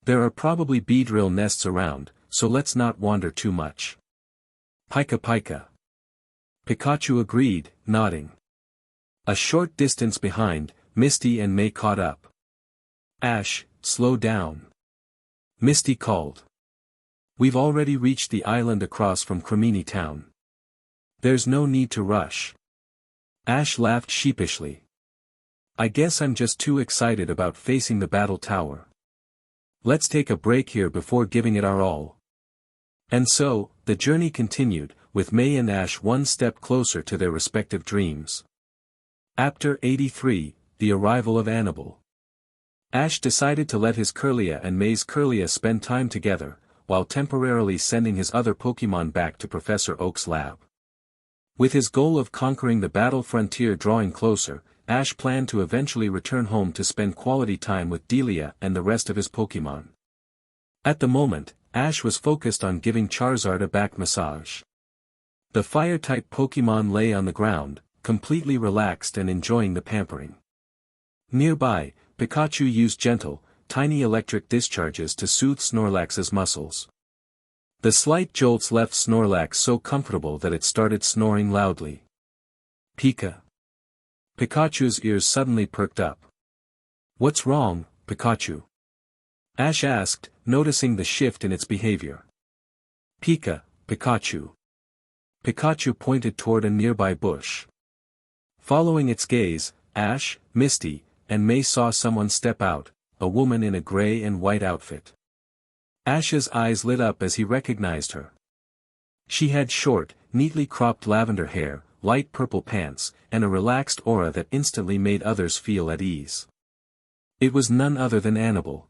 There are probably Beedrill nests around, so let's not wander too much. Pika Pika. Pikachu agreed, nodding. A short distance behind, Misty and May caught up. Ash, slow down. Misty called. We've already reached the island across from Cremini Town. There's no need to rush. Ash laughed sheepishly. I guess I'm just too excited about facing the battle tower. Let's take a break here before giving it our all. And so, the journey continued, with May and Ash one step closer to their respective dreams. Chapter 83, The Arrival of Annabelle. Ash decided to let his Kirlia and May's Kirlia spend time together, while temporarily sending his other Pokémon back to Professor Oak's lab. With his goal of conquering the battle frontier drawing closer, Ash planned to eventually return home to spend quality time with Delia and the rest of his Pokémon. At the moment, Ash was focused on giving Charizard a back massage. The Fire-type Pokémon lay on the ground, completely relaxed and enjoying the pampering. Nearby, Pikachu used gentle, tiny electric discharges to soothe Snorlax's muscles. The slight jolts left Snorlax so comfortable that it started snoring loudly. Pika. Pikachu's ears suddenly perked up. What's wrong, Pikachu? Ash asked, noticing the shift in its behavior. Pika, Pikachu. Pikachu pointed toward a nearby bush. Following its gaze, Ash, Misty, and May saw someone step out, a woman in a gray and white outfit. Ash's eyes lit up as he recognized her. She had short, neatly cropped lavender hair, light purple pants, and a relaxed aura that instantly made others feel at ease. It was none other than Annabelle.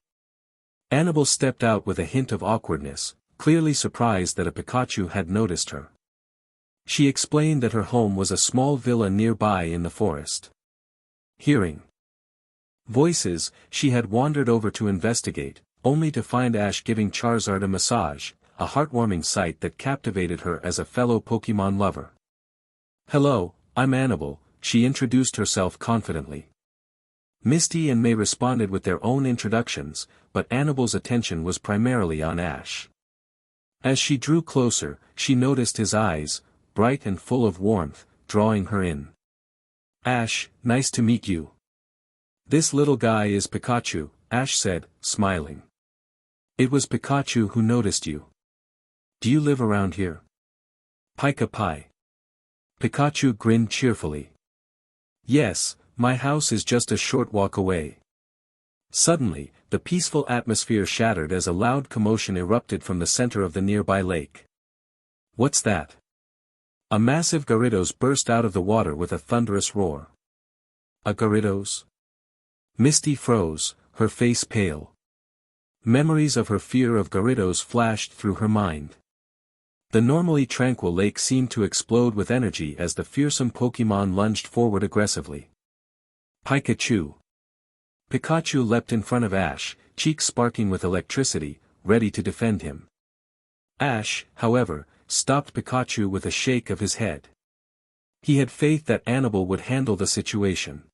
Annabelle stepped out with a hint of awkwardness, clearly surprised that a Pikachu had noticed her. She explained that her home was a small villa nearby in the forest. Hearing voices, she had wandered over to investigate, only to find Ash giving Charizard a massage, a heartwarming sight that captivated her as a fellow Pokémon lover. "Hello, I'm Annabelle," she introduced herself confidently. Misty and May responded with their own introductions, but Annabelle's attention was primarily on Ash. As she drew closer, she noticed his eyes, bright and full of warmth, drawing her in. "Ash, nice to meet you. This little guy is Pikachu," Ash said, smiling. "It was Pikachu who noticed you. Do you live around here?" "Pika Pi." Pikachu grinned cheerfully. "Yes, my house is just a short walk away." Suddenly, the peaceful atmosphere shattered as a loud commotion erupted from the center of the nearby lake. "What's that?" A massive Gyarados burst out of the water with a thunderous roar. "A Gyarados?" Misty froze, her face pale. Memories of her fear of Gyarados flashed through her mind. The normally tranquil lake seemed to explode with energy as the fearsome Pokémon lunged forward aggressively. "Pikachu!" Pikachu leapt in front of Ash, cheeks sparking with electricity, ready to defend him. Ash, however, stopped Pikachu with a shake of his head. He had faith that Annabelle would handle the situation.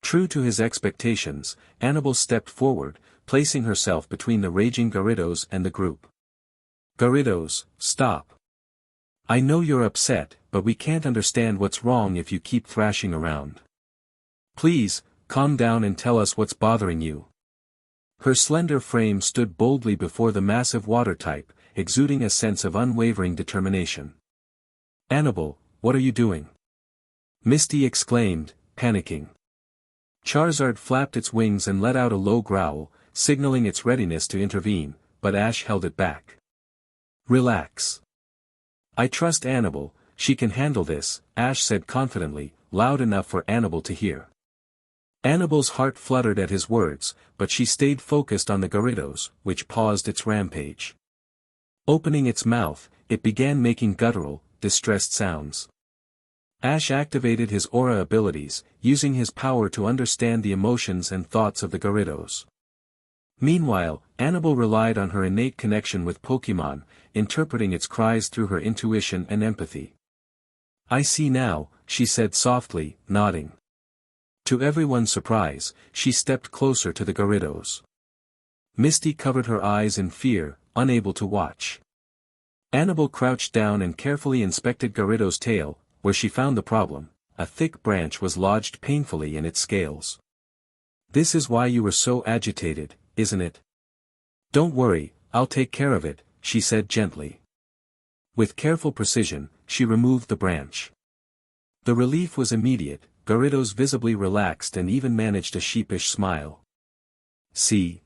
True to his expectations, Annabelle stepped forward, placing herself between the raging Gyarados and the group. "Gyarados, stop. I know you're upset, but we can't understand what's wrong if you keep thrashing around. Please, calm down and tell us what's bothering you." Her slender frame stood boldly before the massive water type, exuding a sense of unwavering determination. "Annabelle, what are you doing?" Misty exclaimed, panicking. Charizard flapped its wings and let out a low growl, signaling its readiness to intervene, but Ash held it back. "Relax. I trust Annabelle, she can handle this," Ash said confidently, loud enough for Annabelle to hear. Annabelle's heart fluttered at his words, but she stayed focused on the Gyarados, which paused its rampage. Opening its mouth, it began making guttural, distressed sounds. Ash activated his aura abilities, using his power to understand the emotions and thoughts of the Gyarados. Meanwhile, Annabelle relied on her innate connection with Pokémon, interpreting its cries through her intuition and empathy. "I see now," she said softly, nodding. To everyone's surprise, she stepped closer to the Gyarados. Misty covered her eyes in fear, unable to watch. Annabelle crouched down and carefully inspected Gyarados' tail, where she found the problem. A thick branch was lodged painfully in its scales. "This is why you were so agitated, isn't it? Don't worry, I'll take care of it," she said gently. With careful precision, she removed the branch. The relief was immediate. Gyarados visibly relaxed and even managed a sheepish smile. "See?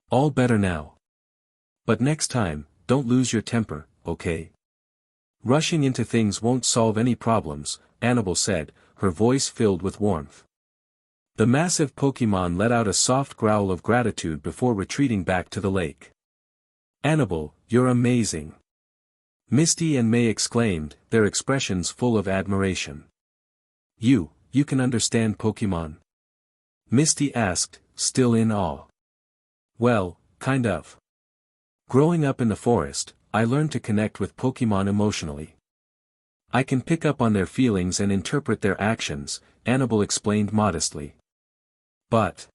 All better now. But next time, don't lose your temper, okay? Rushing into things won't solve any problems," Annabelle said, her voice filled with warmth. The massive Pokémon let out a soft growl of gratitude before retreating back to the lake. "Annabelle, you're amazing!" Misty and May exclaimed, their expressions full of admiration. You can understand Pokémon?" Misty asked, still in awe. "Well, kind of. Growing up in the forest, I learned to connect with Pokémon emotionally. I can pick up on their feelings and interpret their actions," Annabelle explained modestly. "But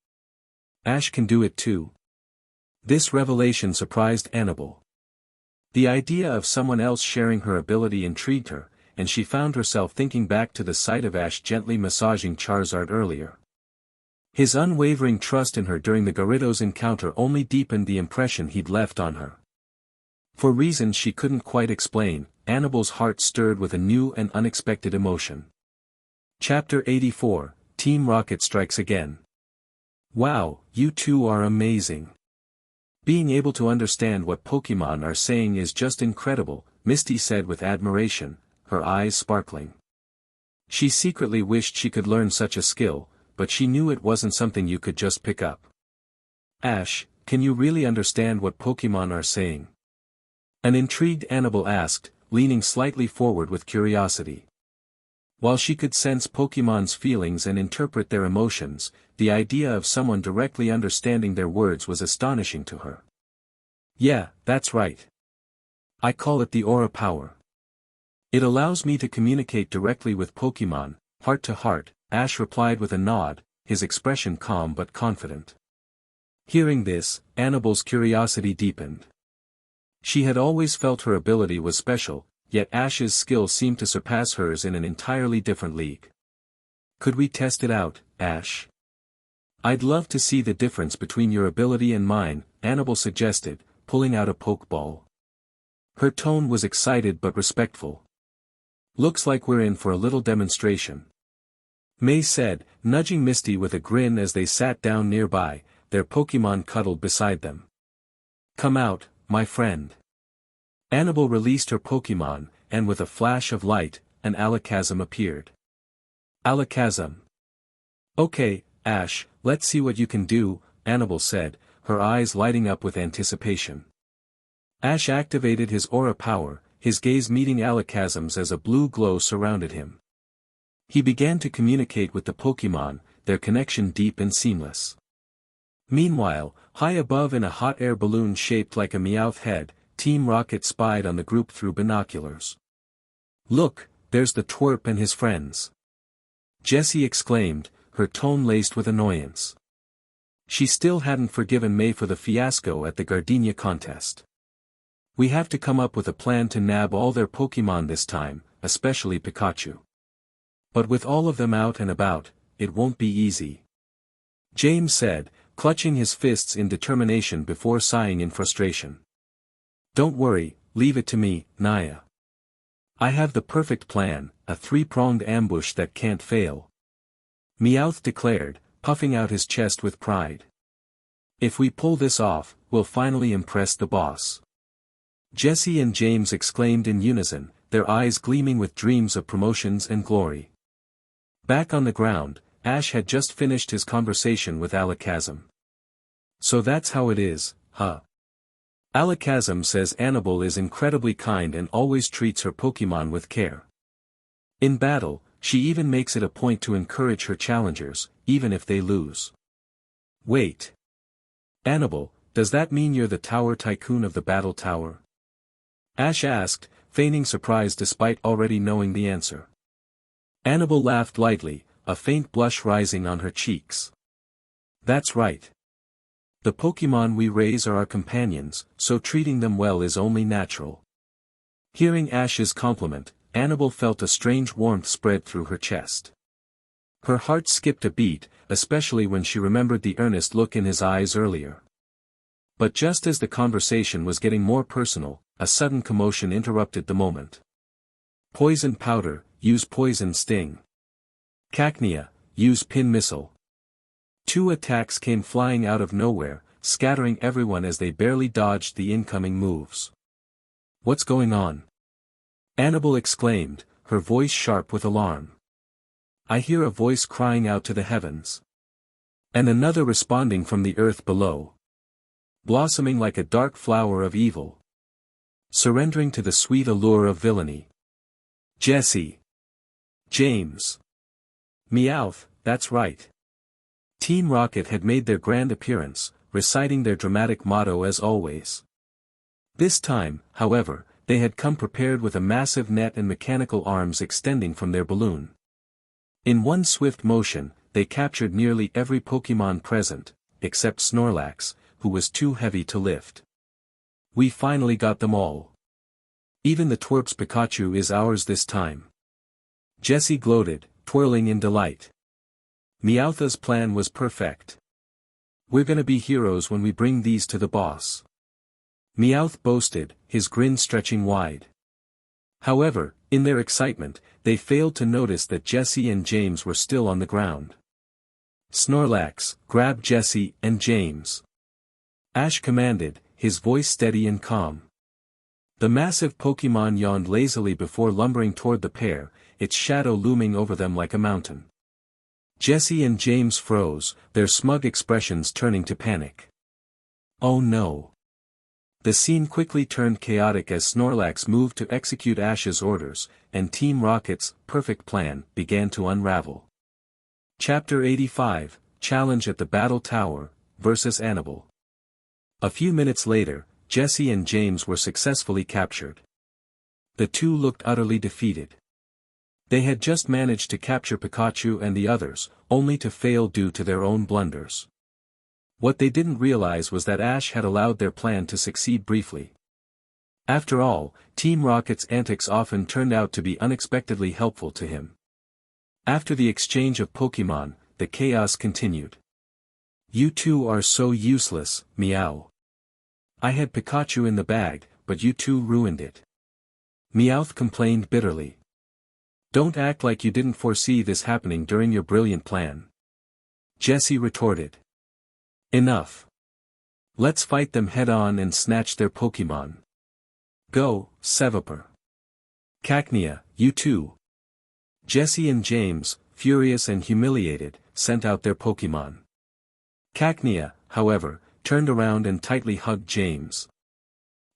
Ash can do it too." This revelation surprised Annabelle. The idea of someone else sharing her ability intrigued her, and she found herself thinking back to the sight of Ash gently massaging Charizard earlier. His unwavering trust in her during the Gyarados encounter only deepened the impression he'd left on her. For reasons she couldn't quite explain, Annabelle's heart stirred with a new and unexpected emotion. Chapter 84, Team Rocket Strikes Again. "Wow, you two are amazing. Being able to understand what Pokémon are saying is just incredible," Misty said with admiration, her eyes sparkling. She secretly wished she could learn such a skill, but she knew it wasn't something you could just pick up. Ash, can you really understand what Pokémon are saying? An intrigued Annabelle asked, leaning slightly forward with curiosity. While she could sense Pokémon's feelings and interpret their emotions, the idea of someone directly understanding their words was astonishing to her. Yeah, that's right. I call it the aura power. It allows me to communicate directly with Pokémon, heart to heart, Ash replied with a nod, his expression calm but confident. Hearing this, Annabelle's curiosity deepened. She had always felt her ability was special, yet Ash's skill seemed to surpass hers in an entirely different league. Could we test it out, Ash? I'd love to see the difference between your ability and mine, Annabelle suggested, pulling out a Pokeball. Her tone was excited but respectful. Looks like we're in for a little demonstration. May said, nudging Misty with a grin as they sat down nearby, their Pokémon cuddled beside them. Come out, my friend. Annabelle released her Pokémon, and with a flash of light, an Alakazam appeared. Alakazam. Okay, Ash, let's see what you can do, Annabelle said, her eyes lighting up with anticipation. Ash activated his aura power, his gaze meeting Alakazam's as a blue glow surrounded him. He began to communicate with the Pokémon, their connection deep and seamless. Meanwhile, high above in a hot air balloon shaped like a Meowth head, Team Rocket spied on the group through binoculars. Look, there's the twerp and his friends. Jessie exclaimed, her tone laced with annoyance. She still hadn't forgiven May for the fiasco at the Gardenia contest. We have to come up with a plan to nab all their Pokémon this time, especially Pikachu. But with all of them out and about, it won't be easy. James said, clutching his fists in determination before sighing in frustration. Don't worry, leave it to me, Naya. I have the perfect plan, a three-pronged ambush that can't fail. Meowth declared, puffing out his chest with pride. If we pull this off, we'll finally impress the boss. Jessie and James exclaimed in unison, their eyes gleaming with dreams of promotions and glory. Back on the ground, Ash had just finished his conversation with Alakazam. So that's how it is, huh? Alakazam says Annabelle is incredibly kind and always treats her Pokémon with care. In battle, she even makes it a point to encourage her challengers, even if they lose. Wait. Annabelle, does that mean you're the tower tycoon of the battle tower? Ash asked, feigning surprise despite already knowing the answer. Annabelle laughed lightly, a faint blush rising on her cheeks. That's right. The Pokémon we raise are our companions, so treating them well is only natural. Hearing Ash's compliment, Annabelle felt a strange warmth spread through her chest. Her heart skipped a beat, especially when she remembered the earnest look in his eyes earlier. But just as the conversation was getting more personal, a sudden commotion interrupted the moment. Poison powder, use poison sting. Cacnea, use pin missile. Two attacks came flying out of nowhere, scattering everyone as they barely dodged the incoming moves. What's going on? Annabelle exclaimed, her voice sharp with alarm. I hear a voice crying out to the heavens. And another responding from the earth below. Blossoming like a dark flower of evil. Surrendering to the sweet allure of villainy. Jessie. James. Meowth, that's right. Team Rocket had made their grand appearance, reciting their dramatic motto as always. This time, however, they had come prepared with a massive net and mechanical arms extending from their balloon. In one swift motion, they captured nearly every Pokémon present, except Snorlax, who was too heavy to lift. We finally got them all. Even the twerp's Pikachu is ours this time. Jessie gloated, twirling in delight. Meowth's plan was perfect. We're gonna be heroes when we bring these to the boss. Meowth boasted, his grin stretching wide. However, in their excitement, they failed to notice that Jessie and James were still on the ground. Snorlax, grab Jessie and James. Ash commanded, his voice steady and calm. The massive Pokémon yawned lazily before lumbering toward the pair, its shadow looming over them like a mountain. Jesse and James froze, their smug expressions turning to panic. Oh no! The scene quickly turned chaotic as Snorlax moved to execute Ash's orders, and Team Rocket's perfect plan began to unravel. Chapter 85, Challenge at the Battle Tower, vs. Annabelle. A few minutes later, Jesse and James were successfully captured. The two looked utterly defeated. They had just managed to capture Pikachu and the others, only to fail due to their own blunders. What they didn't realize was that Ash had allowed their plan to succeed briefly. After all, Team Rocket's antics often turned out to be unexpectedly helpful to him. After the exchange of Pokémon, the chaos continued. You two are so useless, Meow. I had Pikachu in the bag, but you two ruined it. Meowth complained bitterly. Don't act like you didn't foresee this happening during your brilliant plan. Jesse retorted. Enough. Let's fight them head-on and snatch their Pokémon. Go, Sevaper. Cacnea, you too. Jesse and James, furious and humiliated, sent out their Pokémon. Cacnea, however, turned around and tightly hugged James.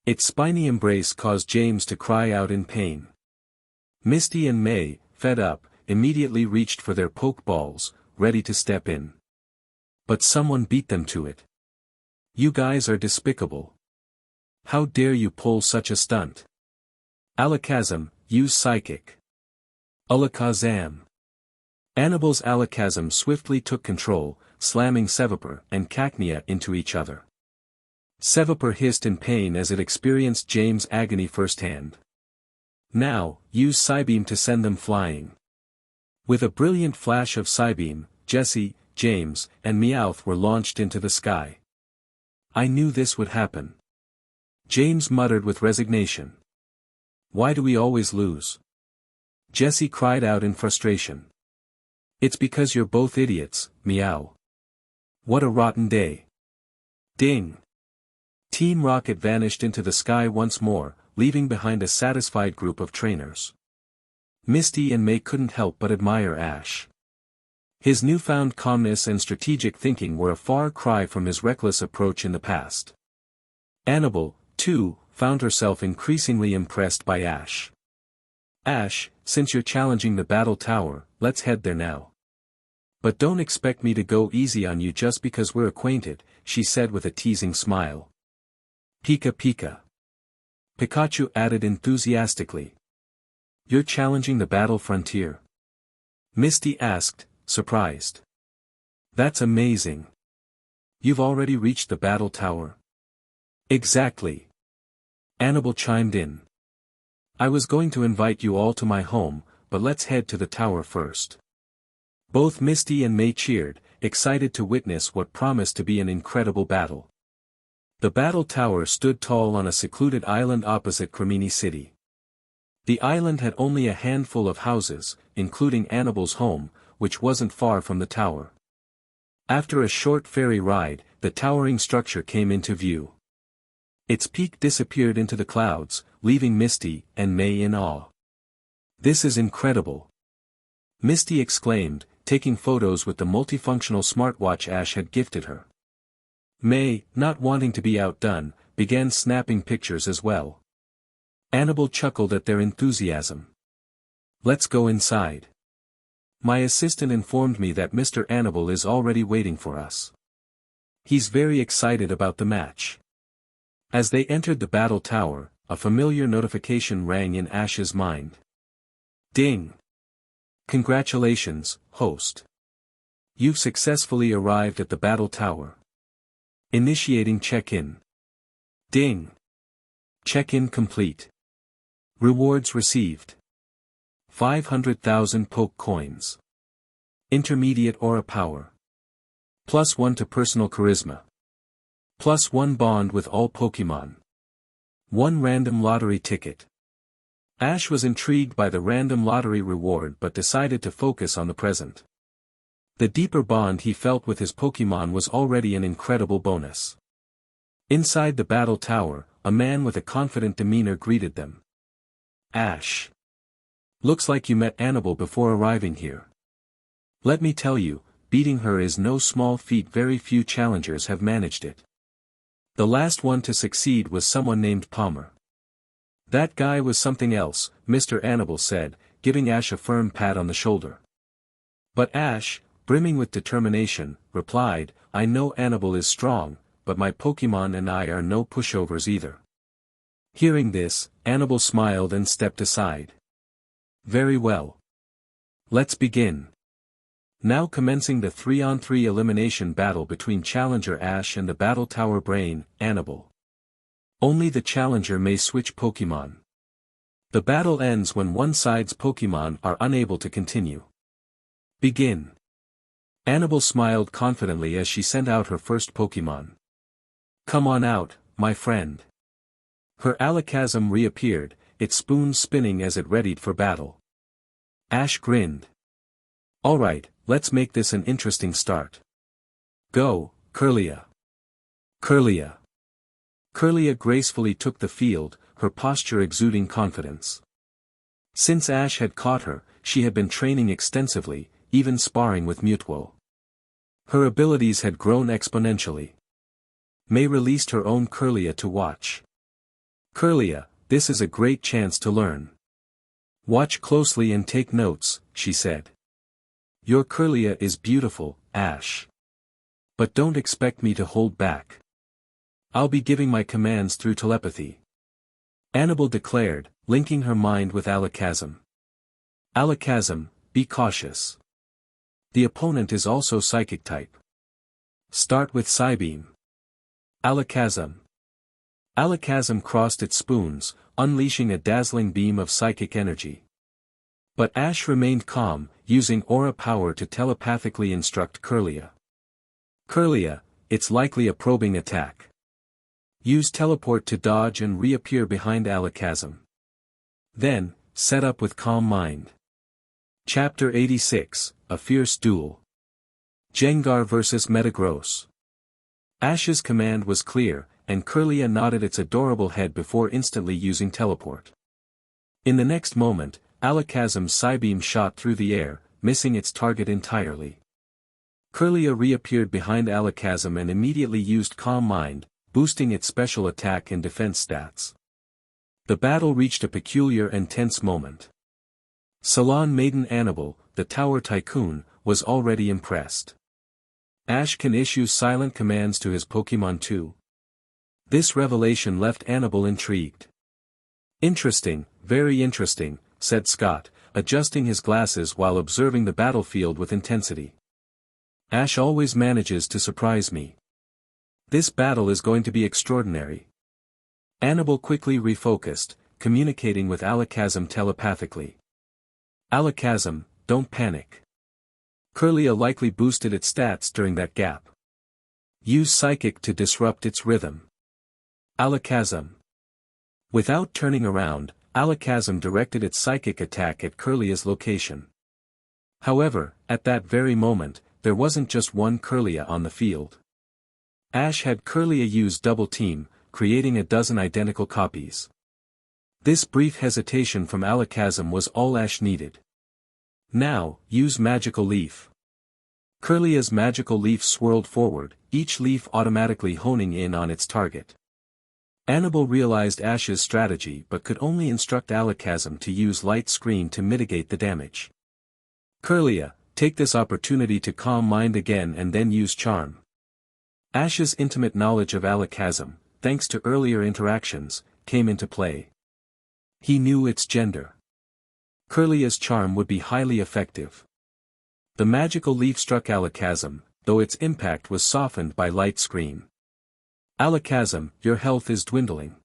Its spiny embrace caused James to cry out in pain. Misty and May, fed up, immediately reached for their Pokeballs, ready to step in. But someone beat them to it. You guys are despicable. How dare you pull such a stunt? Alakazam, use Psychic. Alakazam. Annabelle's Alakazam swiftly took control, slamming Sevaper and Cacnea into each other. Sevaper hissed in pain as it experienced James' agony firsthand. Now, use Psybeam to send them flying. With a brilliant flash of Psybeam, Jesse, James, and Meowth were launched into the sky. I knew this would happen. James muttered with resignation. Why do we always lose? Jesse cried out in frustration. It's because you're both idiots, Meow. What a rotten day. Ding. Team Rocket vanished into the sky once more, leaving behind a satisfied group of trainers. Misty and May couldn't help but admire Ash. His newfound calmness and strategic thinking were a far cry from his reckless approach in the past. Annabelle, too, found herself increasingly impressed by Ash. Ash, since you're challenging the battle tower, let's head there now. But don't expect me to go easy on you just because we're acquainted, she said with a teasing smile. Pika Pika. Pikachu added enthusiastically. You're challenging the battle frontier? Misty asked, surprised. That's amazing. You've already reached the battle tower? Exactly. Annabelle chimed in. I was going to invite you all to my home, but let's head to the tower first. Both Misty and May cheered, excited to witness what promised to be an incredible battle. The battle tower stood tall on a secluded island opposite Cremini City. The island had only a handful of houses, including Annabelle's home, which wasn't far from the tower. After a short ferry ride, the towering structure came into view. Its peak disappeared into the clouds, leaving Misty and May in awe. This is incredible. Misty exclaimed, taking photos with the multifunctional smartwatch Ash had gifted her. May, not wanting to be outdone, began snapping pictures as well. Annabelle chuckled at their enthusiasm. Let's go inside. My assistant informed me that Mr. Annabelle is already waiting for us. He's very excited about the match. As they entered the battle tower, a familiar notification rang in Ash's mind. Ding! Congratulations, host. You've successfully arrived at the battle tower. Initiating check-in. Ding! Check-in complete. Rewards received. 500,000 Poke Coins. Intermediate Aura Power. +1 to Personal Charisma. +1 Bond with all Pokémon. 1 Random Lottery Ticket. Ash was intrigued by the random lottery reward but decided to focus on the present. The deeper bond he felt with his Pokémon was already an incredible bonus. Inside the battle tower, a man with a confident demeanor greeted them. Ash. Looks like you met Annabelle before arriving here. Let me tell you, beating her is no small feat. Very few challengers have managed it. The last one to succeed was someone named Palmer. That guy was something else, Mr. Annabelle said, giving Ash a firm pat on the shoulder. But Ash, brimming with determination, replied, I know Annabelle is strong, but my Pokémon and I are no pushovers either. Hearing this, Annabelle smiled and stepped aside. Very well. Let's begin. Now commencing the 3-on-3 elimination battle between Challenger Ash and the Battle Tower Brain, Annabelle. Only the Challenger may switch Pokémon. The battle ends when one side's Pokémon are unable to continue. Begin. Annabelle smiled confidently as she sent out her first Pokémon. Come on out, my friend. Her Alakazam reappeared, its spoon spinning as it readied for battle. Ash grinned. Alright, let's make this an interesting start. Go, Kirlia. Kirlia. Kirlia gracefully took the field, her posture exuding confidence. Since Ash had caught her, she had been training extensively, even sparring with Mutwo. Her abilities had grown exponentially. May released her own Kirlia to watch. Kirlia, this is a great chance to learn. Watch closely and take notes, she said. Your Kirlia is beautiful, Ash. But don't expect me to hold back. I'll be giving my commands through telepathy. Annabelle declared, linking her mind with Alakazam. Alakazam, be cautious. The opponent is also psychic type. Start with Psybeam. Alakazam. Alakazam crossed its spoons, unleashing a dazzling beam of psychic energy. But Ash remained calm, using aura power to telepathically instruct Kirlia. Kirlia, it's likely a probing attack. Use teleport to dodge and reappear behind Alakazam. Then, set up with calm mind. Chapter 86, A Fierce Duel. Gengar vs Metagross. Ash's command was clear, and Kirlia nodded its adorable head before instantly using teleport. In the next moment, Alakazam's Psybeam shot through the air, missing its target entirely. Kirlia reappeared behind Alakazam and immediately used Calm Mind, boosting its special attack and defense stats. The battle reached a peculiar and tense moment. Salon Maiden Annabelle, the Tower Tycoon, was already impressed. Ash can issue silent commands to his Pokémon too. This revelation left Annabelle intrigued. Interesting, very interesting, said Scott, adjusting his glasses while observing the battlefield with intensity. Ash always manages to surprise me. This battle is going to be extraordinary. Annabelle quickly refocused, communicating with Alakazam telepathically. Alakazam, don't panic. Kirlia likely boosted its stats during that gap. Use Psychic to disrupt its rhythm. Alakazam. Without turning around, Alakazam directed its psychic attack at Kirlia's location. However, at that very moment, there wasn't just one Kirlia on the field. Ash had Kirlia use Double Team, creating a dozen identical copies. This brief hesitation from Alakazam was all Ash needed. Now, use Magical Leaf. Kirlia's Magical Leaf swirled forward, each leaf automatically honing in on its target. Annabelle realized Ash's strategy but could only instruct Alakazam to use Light Screen to mitigate the damage. Kirlia, take this opportunity to calm mind again and then use Charm. Ash's intimate knowledge of Alakazam, thanks to earlier interactions, came into play. He knew its gender. Kirlia's charm would be highly effective. The magical leaf struck Alakazam, though its impact was softened by Light Screen. Alakazam, your health is dwindling.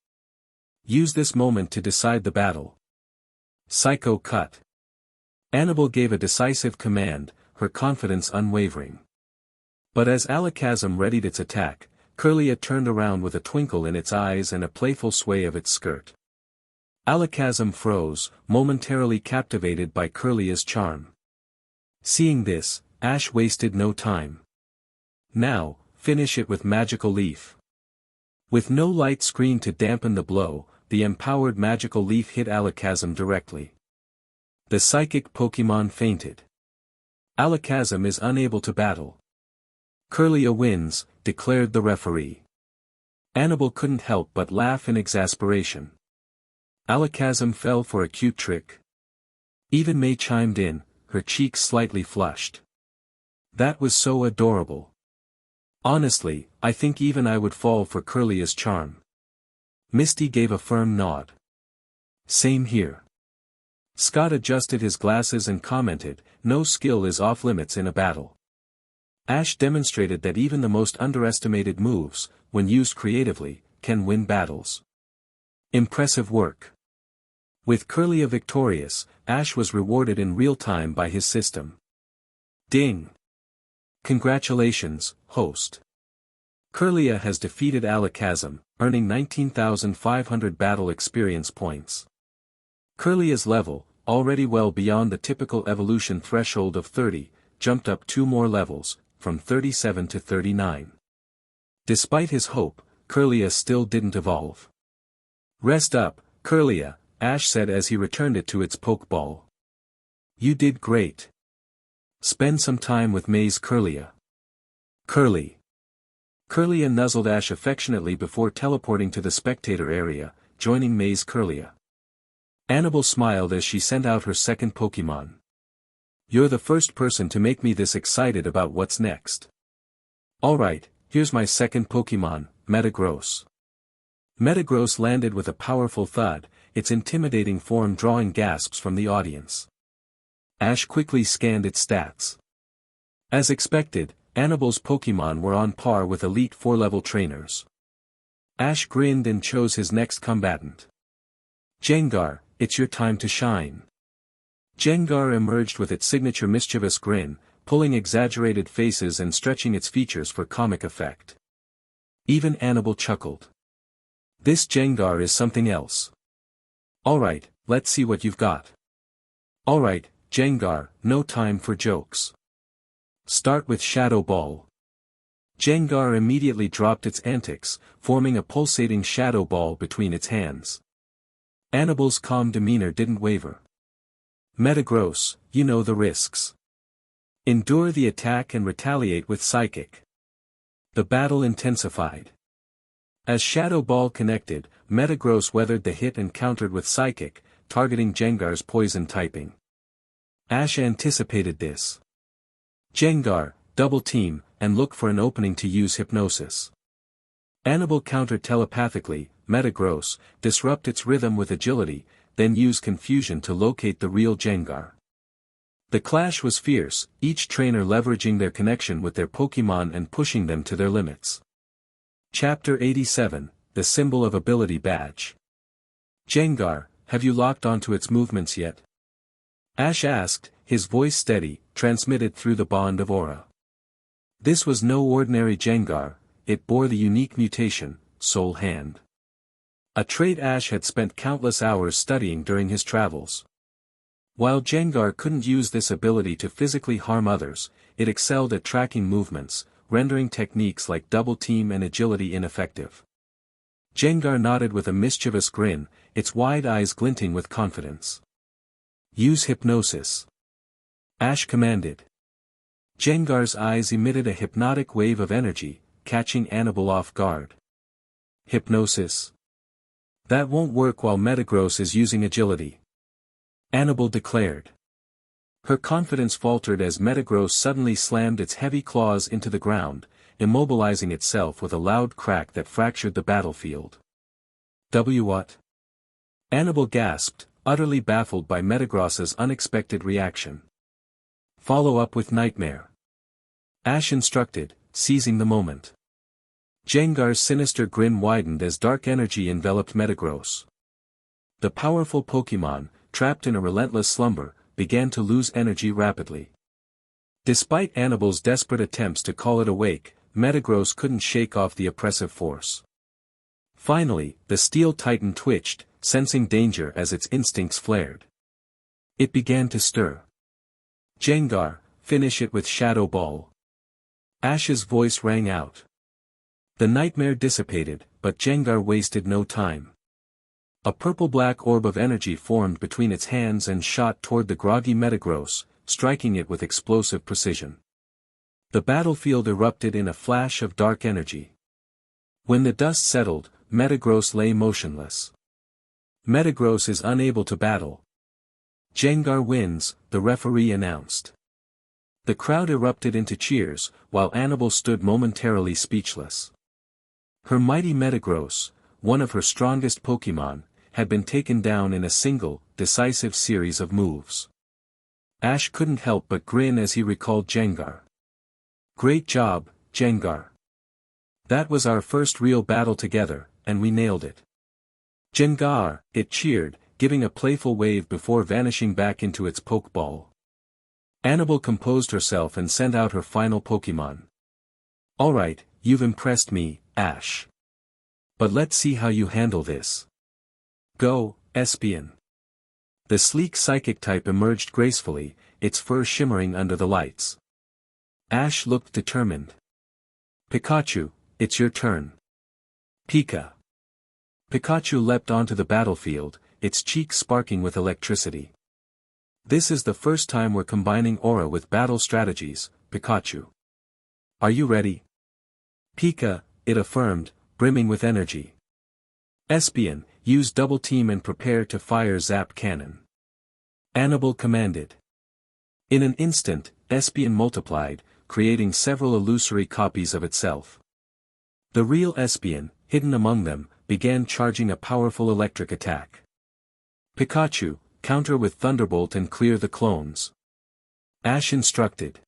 Use this moment to decide the battle. Psycho Cut. Annabelle gave a decisive command, her confidence unwavering. But as Alakazam readied its attack, Kirlia turned around with a twinkle in its eyes and a playful sway of its skirt. Alakazam froze, momentarily captivated by Kirlia's charm. Seeing this, Ash wasted no time. Now, finish it with Magical Leaf. With no Light Screen to dampen the blow, the empowered Magical Leaf hit Alakazam directly. The psychic Pokémon fainted. Alakazam is unable to battle. Kirlia wins, declared the referee. Annabelle couldn't help but laugh in exasperation. Alakazam fell for a cute trick. Even May chimed in, her cheeks slightly flushed. That was so adorable. Honestly, I think even I would fall for Kirlia's charm. Misty gave a firm nod. Same here. Scott adjusted his glasses and commented, no skill is off limits in a battle. Ash demonstrated that even the most underestimated moves, when used creatively, can win battles. Impressive work. With Kirlia victorious, Ash was rewarded in real time by his system. Ding! Congratulations, host. Kirlia has defeated Alakazam, earning 19,500 battle experience points. Kirlia's level, already well beyond the typical evolution threshold of 30, jumped up 2 more levels, from 37 to 39. Despite his hope, Kirlia still didn't evolve. Rest up, Kirlia, Ash said as he returned it to its Pokeball. You did great. Spend some time with May's Kirlia. Kirlia nuzzled Ash affectionately before teleporting to the spectator area, joining May's Kirlia. Annabelle smiled as she sent out her second Pokémon. You're the first person to make me this excited about what's next. Alright, here's my second Pokémon, Metagross. Metagross landed with a powerful thud, its intimidating form drawing gasps from the audience. Ash quickly scanned its stats. As expected, Annabelle's Pokémon were on par with elite 4-level trainers. Ash grinned and chose his next combatant. Gengar, it's your time to shine. Gengar emerged with its signature mischievous grin, pulling exaggerated faces and stretching its features for comic effect. Even Annabelle chuckled. This Gengar is something else. Alright, let's see what you've got. Alright, Gengar, no time for jokes. Start with Shadow Ball. Gengar immediately dropped its antics, forming a pulsating shadow ball between its hands. Annabelle's calm demeanor didn't waver. Metagross, you know the risks. Endure the attack and retaliate with Psychic. The battle intensified. As Shadow Ball connected, Metagross weathered the hit and countered with Psychic, targeting Gengar's poison typing. Ash anticipated this. Gengar, double team, and look for an opening to use Hypnosis. Annabelle countered telepathically, Metagross, disrupt its rhythm with agility, then use confusion to locate the real Gengar. The clash was fierce, each trainer leveraging their connection with their Pokémon and pushing them to their limits. Chapter 87, The Symbol of Ability Badge. Gengar, have you locked onto its movements yet? Ash asked, his voice steady, transmitted through the bond of aura. This was no ordinary Gengar, it bore the unique mutation, Soul Hand. A trait Ash had spent countless hours studying during his travels. While Gengar couldn't use this ability to physically harm others, it excelled at tracking movements, rendering techniques like double team and agility ineffective. Gengar nodded with a mischievous grin, its wide eyes glinting with confidence. Use Hypnosis. Ash commanded. Gengar's eyes emitted a hypnotic wave of energy, catching Annabelle off guard. Hypnosis. That won't work while Metagross is using agility. Annabelle declared. Her confidence faltered as Metagross suddenly slammed its heavy claws into the ground, immobilizing itself with a loud crack that fractured the battlefield. What? Annabelle gasped, utterly baffled by Metagross's unexpected reaction. Follow up with Nightmare. Ash instructed, seizing the moment. Gengar's sinister grin widened as dark energy enveloped Metagross. The powerful Pokémon, trapped in a relentless slumber, began to lose energy rapidly. Despite Annabelle's desperate attempts to call it awake, Metagross couldn't shake off the oppressive force. Finally, the Steel Titan twitched, sensing danger as its instincts flared. It began to stir. Gengar, finish it with Shadow Ball. Ash's voice rang out. The nightmare dissipated, but Gengar wasted no time. A purple-black orb of energy formed between its hands and shot toward the groggy Metagross, striking it with explosive precision. The battlefield erupted in a flash of dark energy. When the dust settled, Metagross lay motionless. Metagross is unable to battle. Gengar wins, the referee announced. The crowd erupted into cheers, while Annabelle stood momentarily speechless. Her mighty Metagross, one of her strongest Pokémon, had been taken down in a single, decisive series of moves. Ash couldn't help but grin as he recalled Gengar. Great job, Gengar. That was our first real battle together, and we nailed it. Gengar, it cheered, giving a playful wave before vanishing back into its Pokeball. Annabelle composed herself and sent out her final Pokémon. Alright, you've impressed me, Ash. But let's see how you handle this. Go, Espeon. The sleek psychic type emerged gracefully, its fur shimmering under the lights. Ash looked determined. Pikachu, it's your turn. Pika. Pikachu leapt onto the battlefield, its cheeks sparking with electricity. This is the first time we're combining aura with battle strategies, Pikachu. Are you ready? Pika, it affirmed, brimming with energy. Espeon, use double team and prepare to fire Zap Cannon. Annabelle commanded. In an instant, Espeon multiplied, creating several illusory copies of itself. The real Espeon, hidden among them, began charging a powerful electric attack. Pikachu, counter with Thunderbolt and clear the clones. Ash instructed.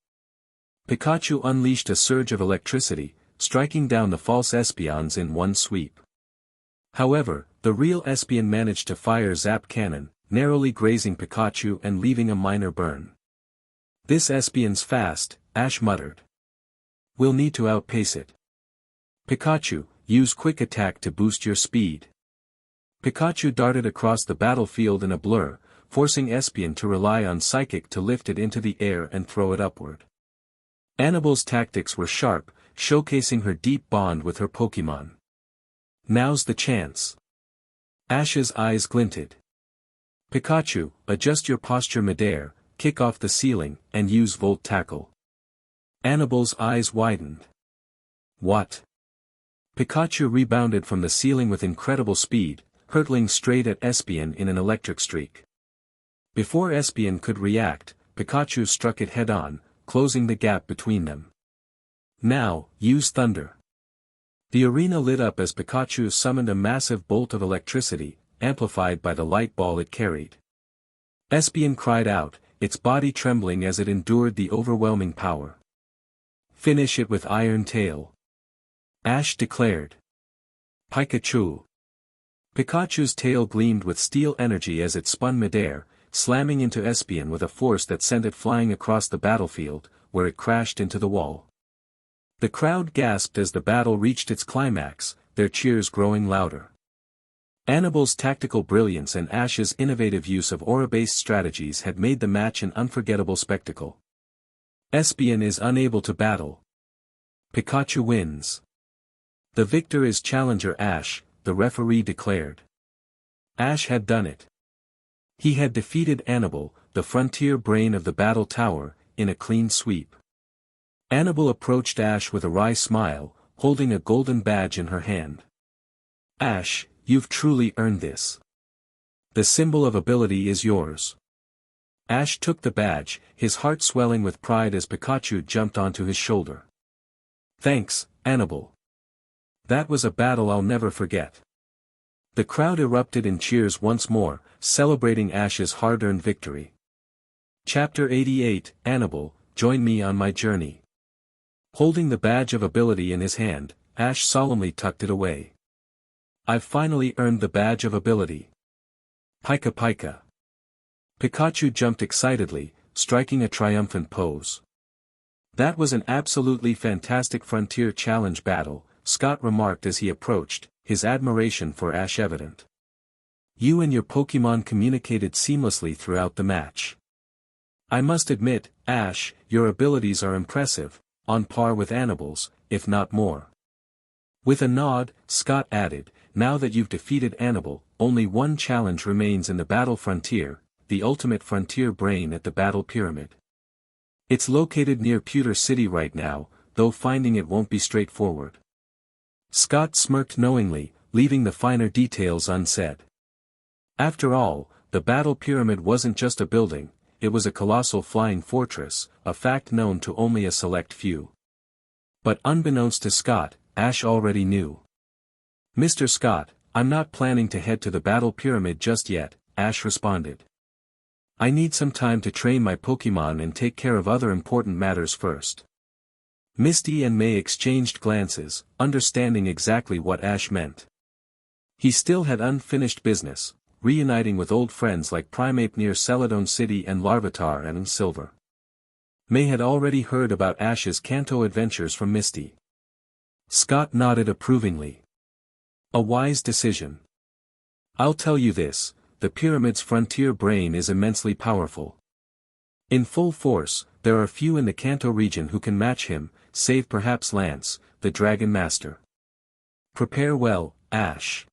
Pikachu unleashed a surge of electricity, striking down the false Espeons in one sweep. However, the real Espeon managed to fire Zap Cannon, narrowly grazing Pikachu and leaving a minor burn. This Espeon's fast, Ash muttered. We'll need to outpace it. Pikachu, use Quick Attack to boost your speed. Pikachu darted across the battlefield in a blur, forcing Espeon to rely on Psychic to lift it into the air and throw it upward. Annabelle's tactics were sharp, showcasing her deep bond with her Pokémon. Now's the chance. Ash's eyes glinted. Pikachu, adjust your posture midair, kick off the ceiling, and use Volt Tackle. Annabelle's eyes widened. What? Pikachu rebounded from the ceiling with incredible speed, hurtling straight at Espeon in an electric streak. Before Espeon could react, Pikachu struck it head-on, closing the gap between them. Now, use Thunder. The arena lit up as Pikachu summoned a massive bolt of electricity, amplified by the light ball it carried. Espeon cried out, its body trembling as it endured the overwhelming power. Finish it with Iron Tail. Ash declared. Pikachu. Pikachu's tail gleamed with steel energy as it spun midair, slamming into Espeon with a force that sent it flying across the battlefield, where it crashed into the wall. The crowd gasped as the battle reached its climax, their cheers growing louder. Annabelle's tactical brilliance and Ash's innovative use of aura-based strategies had made the match an unforgettable spectacle. Espeon is unable to battle. Pikachu wins. The victor is challenger Ash, the referee declared. Ash had done it. He had defeated Annabelle, the frontier brain of the battle tower, in a clean sweep. Annabelle approached Ash with a wry smile, holding a golden badge in her hand. Ash, you've truly earned this. The symbol of ability is yours. Ash took the badge, his heart swelling with pride as Pikachu jumped onto his shoulder. Thanks, Annabelle. That was a battle I'll never forget. The crowd erupted in cheers once more, celebrating Ash's hard-earned victory. Chapter 88, Annabelle, join me on my journey. Holding the badge of ability in his hand, Ash solemnly tucked it away. I've finally earned the badge of ability. Pika Pika. Pikachu jumped excitedly, striking a triumphant pose. That was an absolutely fantastic frontier challenge battle, Scott remarked as he approached, his admiration for Ash evident. You and your Pokémon communicated seamlessly throughout the match. I must admit, Ash, your abilities are impressive, on par with Annabelle's, if not more. With a nod, Scott added, now that you've defeated Annabelle, only one challenge remains in the battle frontier, the ultimate frontier brain at the battle pyramid. It's located near Pewter City right now, though finding it won't be straightforward. Scott smirked knowingly, leaving the finer details unsaid. After all, the battle pyramid wasn't just a building, it was a colossal flying fortress, a fact known to only a select few. But unbeknownst to Scott, Ash already knew. Mr. Scott, I'm not planning to head to the battle pyramid just yet, Ash responded. I need some time to train my Pokémon and take care of other important matters first. Misty and May exchanged glances, understanding exactly what Ash meant. He still had unfinished business, reuniting with old friends like Primeape near Celadon City and Larvitar and Silver. May had already heard about Ash's Kanto adventures from Misty. Scott nodded approvingly. A wise decision. I'll tell you this, the pyramid's frontier brain is immensely powerful. In full force, there are few in the Kanto region who can match him, save perhaps Lance, the Dragon Master. Prepare well, Ash.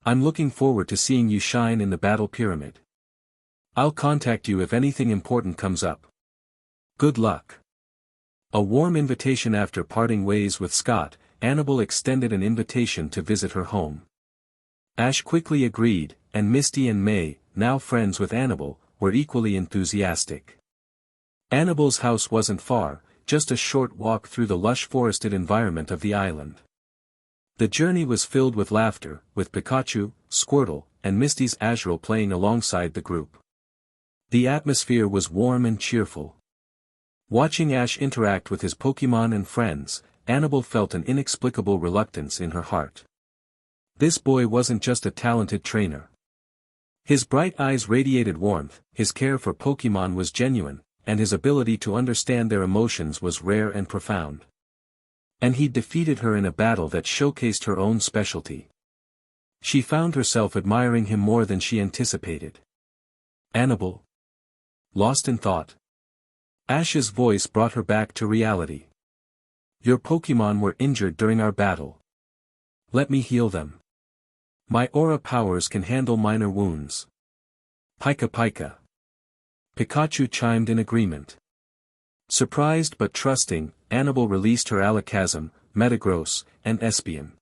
I'm looking forward to seeing you shine in the battle pyramid. I'll contact you if anything important comes up. Good luck. A warm invitation. After parting ways with Scott, Annabelle extended an invitation to visit her home. Ash quickly agreed, and Misty and May, now friends with Annabelle, were equally enthusiastic. Annabelle's house wasn't far, just a short walk through the lush forested environment of the island. The journey was filled with laughter, with Pikachu, Squirtle, and Misty's Azurill playing alongside the group. The atmosphere was warm and cheerful. Watching Ash interact with his Pokémon and friends, Annabelle felt an inexplicable reluctance in her heart. This boy wasn't just a talented trainer. His bright eyes radiated warmth, his care for Pokémon was genuine, and his ability to understand their emotions was rare and profound. And he'd defeated her in a battle that showcased her own specialty. She found herself admiring him more than she anticipated. Annabelle? Lost in thought. Ash's voice brought her back to reality. Your Pokémon were injured during our battle. Let me heal them. My aura powers can handle minor wounds. Pika Pika. Pikachu chimed in agreement. Surprised but trusting, Annabelle released her Alakazam, Metagross, and Espeon.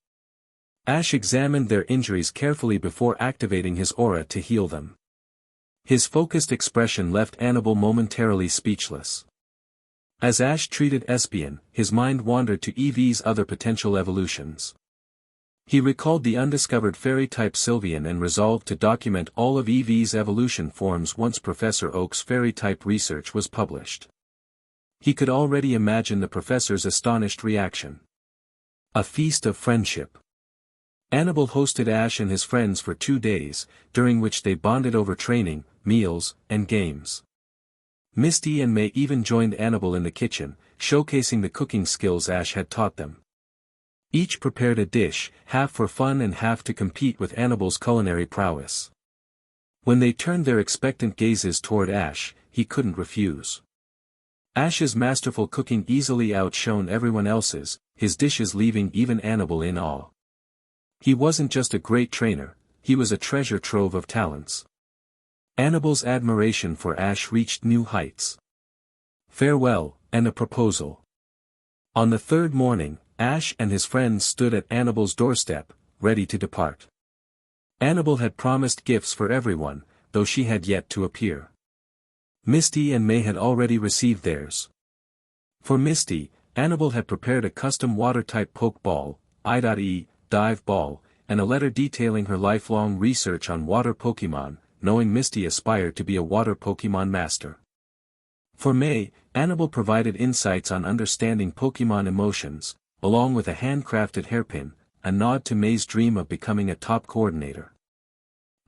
Ash examined their injuries carefully before activating his aura to heal them. His focused expression left Annabelle momentarily speechless. As Ash treated Espeon, his mind wandered to Eevee's other potential evolutions. He recalled the undiscovered fairy-type Sylveon and resolved to document all of Eevee's evolution forms once Professor Oak's fairy-type research was published. He could already imagine the professor's astonished reaction. A feast of friendship. Annabelle hosted Ash and his friends for 2 days, during which they bonded over training, meals, and games. Misty and May even joined Annabelle in the kitchen, showcasing the cooking skills Ash had taught them. Each prepared a dish, half for fun and half to compete with Annabelle's culinary prowess. When they turned their expectant gazes toward Ash, he couldn't refuse. Ash's masterful cooking easily outshone everyone else's, his dishes leaving even Annabelle in awe. He wasn't just a great trainer, he was a treasure trove of talents. Annabelle's admiration for Ash reached new heights. Farewell, and a proposal. On the third morning, Ash and his friends stood at Annabelle's doorstep, ready to depart. Annabelle had promised gifts for everyone, though she had yet to appear. Misty and May had already received theirs. For Misty, Annabelle had prepared a custom water-type Pokeball, I.E. dive ball, and a letter detailing her lifelong research on water Pokémon, knowing Misty aspired to be a water Pokémon master. For May, Annabelle provided insights on understanding Pokémon emotions, along with a handcrafted hairpin, a nod to May's dream of becoming a top coordinator.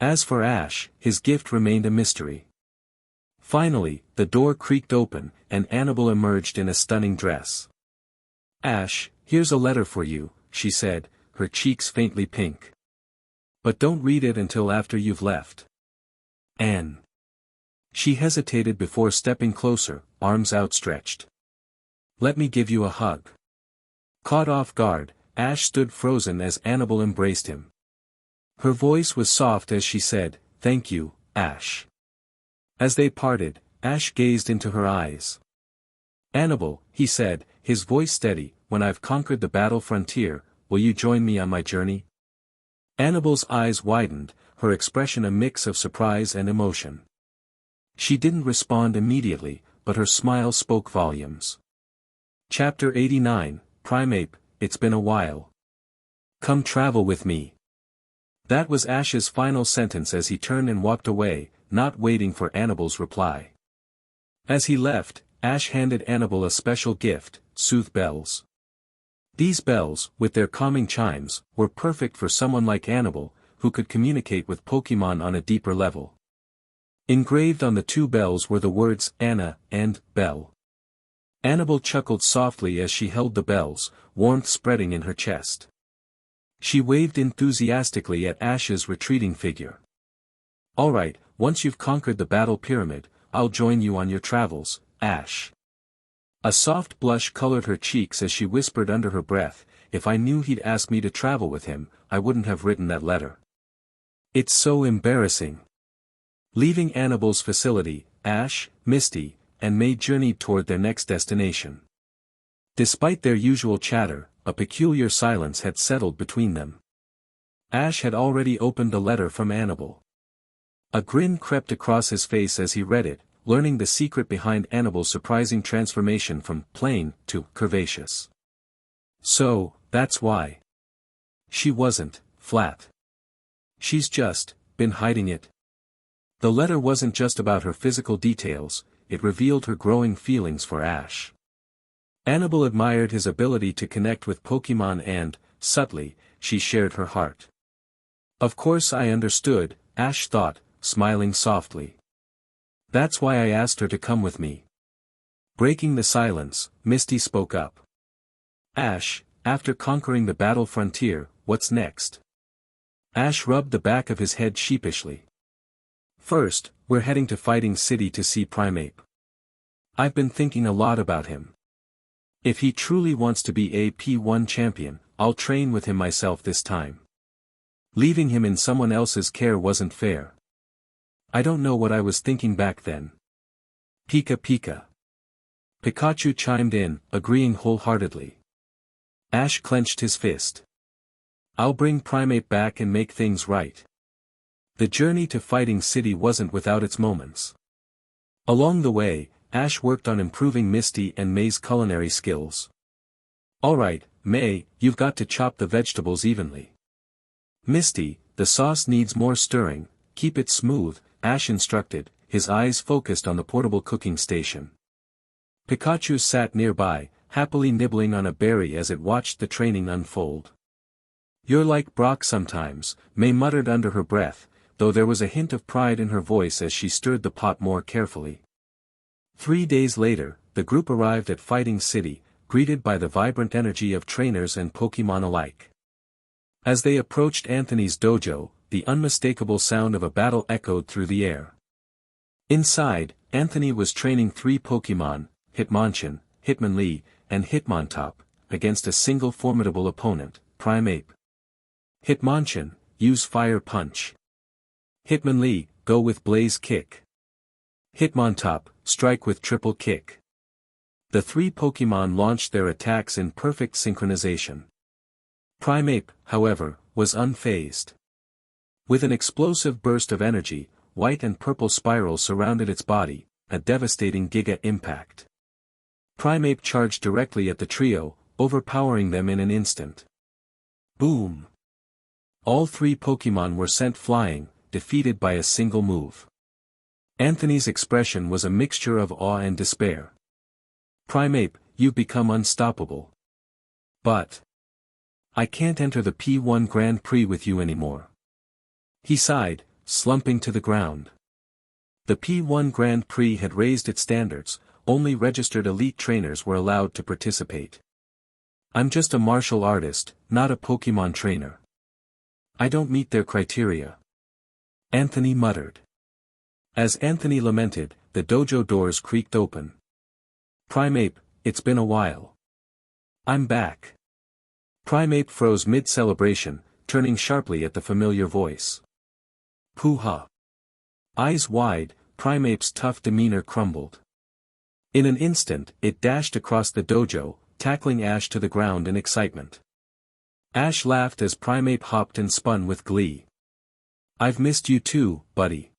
As for Ash, his gift remained a mystery. Finally, the door creaked open, and Annabelle emerged in a stunning dress. Ash, here's a letter for you, she said, her cheeks faintly pink. But don't read it until after you've left. Anne. She hesitated before stepping closer, arms outstretched. Let me give you a hug. Caught off guard, Ash stood frozen as Annabelle embraced him. Her voice was soft as she said, "Thank you, Ash." As they parted, Ash gazed into her eyes. "Annabelle," he said, his voice steady, "when I've conquered the battle frontier, will you join me on my journey?" Annabelle's eyes widened, her expression a mix of surprise and emotion. She didn't respond immediately, but her smile spoke volumes. Chapter 89, Primeape, It's Been a While. Come travel with me. That was Ash's final sentence as he turned and walked away, not waiting for Annabelle's reply. As he left, Ash handed Annabelle a special gift, sooth bells. These bells, with their calming chimes, were perfect for someone like Annabelle, who could communicate with Pokémon on a deeper level. Engraved on the two bells were the words Anna and Bell. Annabelle chuckled softly as she held the bells, warmth spreading in her chest. She waved enthusiastically at Ash's retreating figure. "All right, once you've conquered the battle pyramid, I'll join you on your travels, Ash." A soft blush colored her cheeks as she whispered under her breath, "If I knew he'd ask me to travel with him, I wouldn't have written that letter. It's so embarrassing." Leaving Annabelle's facility, Ash, Misty, and May journeyed toward their next destination. Despite their usual chatter, a peculiar silence had settled between them. Ash had already opened a letter from Annabelle. A grin crept across his face as he read it, learning the secret behind Annabelle's surprising transformation from plain to curvaceous. So, that's why. She wasn't flat. She's just been hiding it. The letter wasn't just about her physical details, it revealed her growing feelings for Ash. Annabelle admired his ability to connect with Pokémon and, subtly, she shared her heart. Of course I understood, Ash thought, smiling softly. That's why I asked her to come with me. Breaking the silence, Misty spoke up. Ash, after conquering the battle frontier, what's next? Ash rubbed the back of his head sheepishly. First, we're heading to Fighting City to see Primeape. I've been thinking a lot about him. If he truly wants to be a P1 champion, I'll train with him myself this time. Leaving him in someone else's care wasn't fair. I don't know what I was thinking back then. Pika Pika. Pikachu chimed in, agreeing wholeheartedly. Ash clenched his fist. I'll bring Primeape back and make things right. The journey to Fighting City wasn't without its moments. Along the way, Ash worked on improving Misty and May's culinary skills. Alright, May, you've got to chop the vegetables evenly. Misty, the sauce needs more stirring, keep it smooth, Ash instructed, his eyes focused on the portable cooking station. Pikachu sat nearby, happily nibbling on a berry as it watched the training unfold. You're like Brock sometimes, May muttered under her breath, though there was a hint of pride in her voice as she stirred the pot more carefully. 3 days later, the group arrived at Fighting City, greeted by the vibrant energy of trainers and Pokémon alike. As they approached Anthony's dojo, the unmistakable sound of a battle echoed through the air. Inside, Anthony was training 3 Pokémon, Hitmonchan, Hitmonlee, and Hitmontop, against a single formidable opponent, Primeape. Hitmonchan, use Fire Punch. Hitmonlee, go with Blaze Kick. Hitmontop, strike with Triple Kick. The 3 Pokémon launched their attacks in perfect synchronization. Primeape, however, was unfazed. With an explosive burst of energy, white and purple spirals surrounded its body, a devastating Giga impact. Primeape charged directly at the trio, overpowering them in an instant. Boom! All 3 Pokémon were sent flying, defeated by a single move. Anthony's expression was a mixture of awe and despair. Primeape, you've become unstoppable. But I can't enter the P1 Grand Prix with you anymore. He sighed, slumping to the ground. The P1 Grand Prix had raised its standards, only registered elite trainers were allowed to participate. I'm just a martial artist, not a Pokémon trainer. I don't meet their criteria. Anthony muttered. As Anthony lamented, the dojo doors creaked open. Primeape, it's been a while. I'm back. Primeape froze mid-celebration, turning sharply at the familiar voice. Pooh-ha. Eyes wide, Primeape's tough demeanor crumbled. In an instant, it dashed across the dojo, tackling Ash to the ground in excitement. Ash laughed as Primeape hopped and spun with glee. I've missed you too, buddy.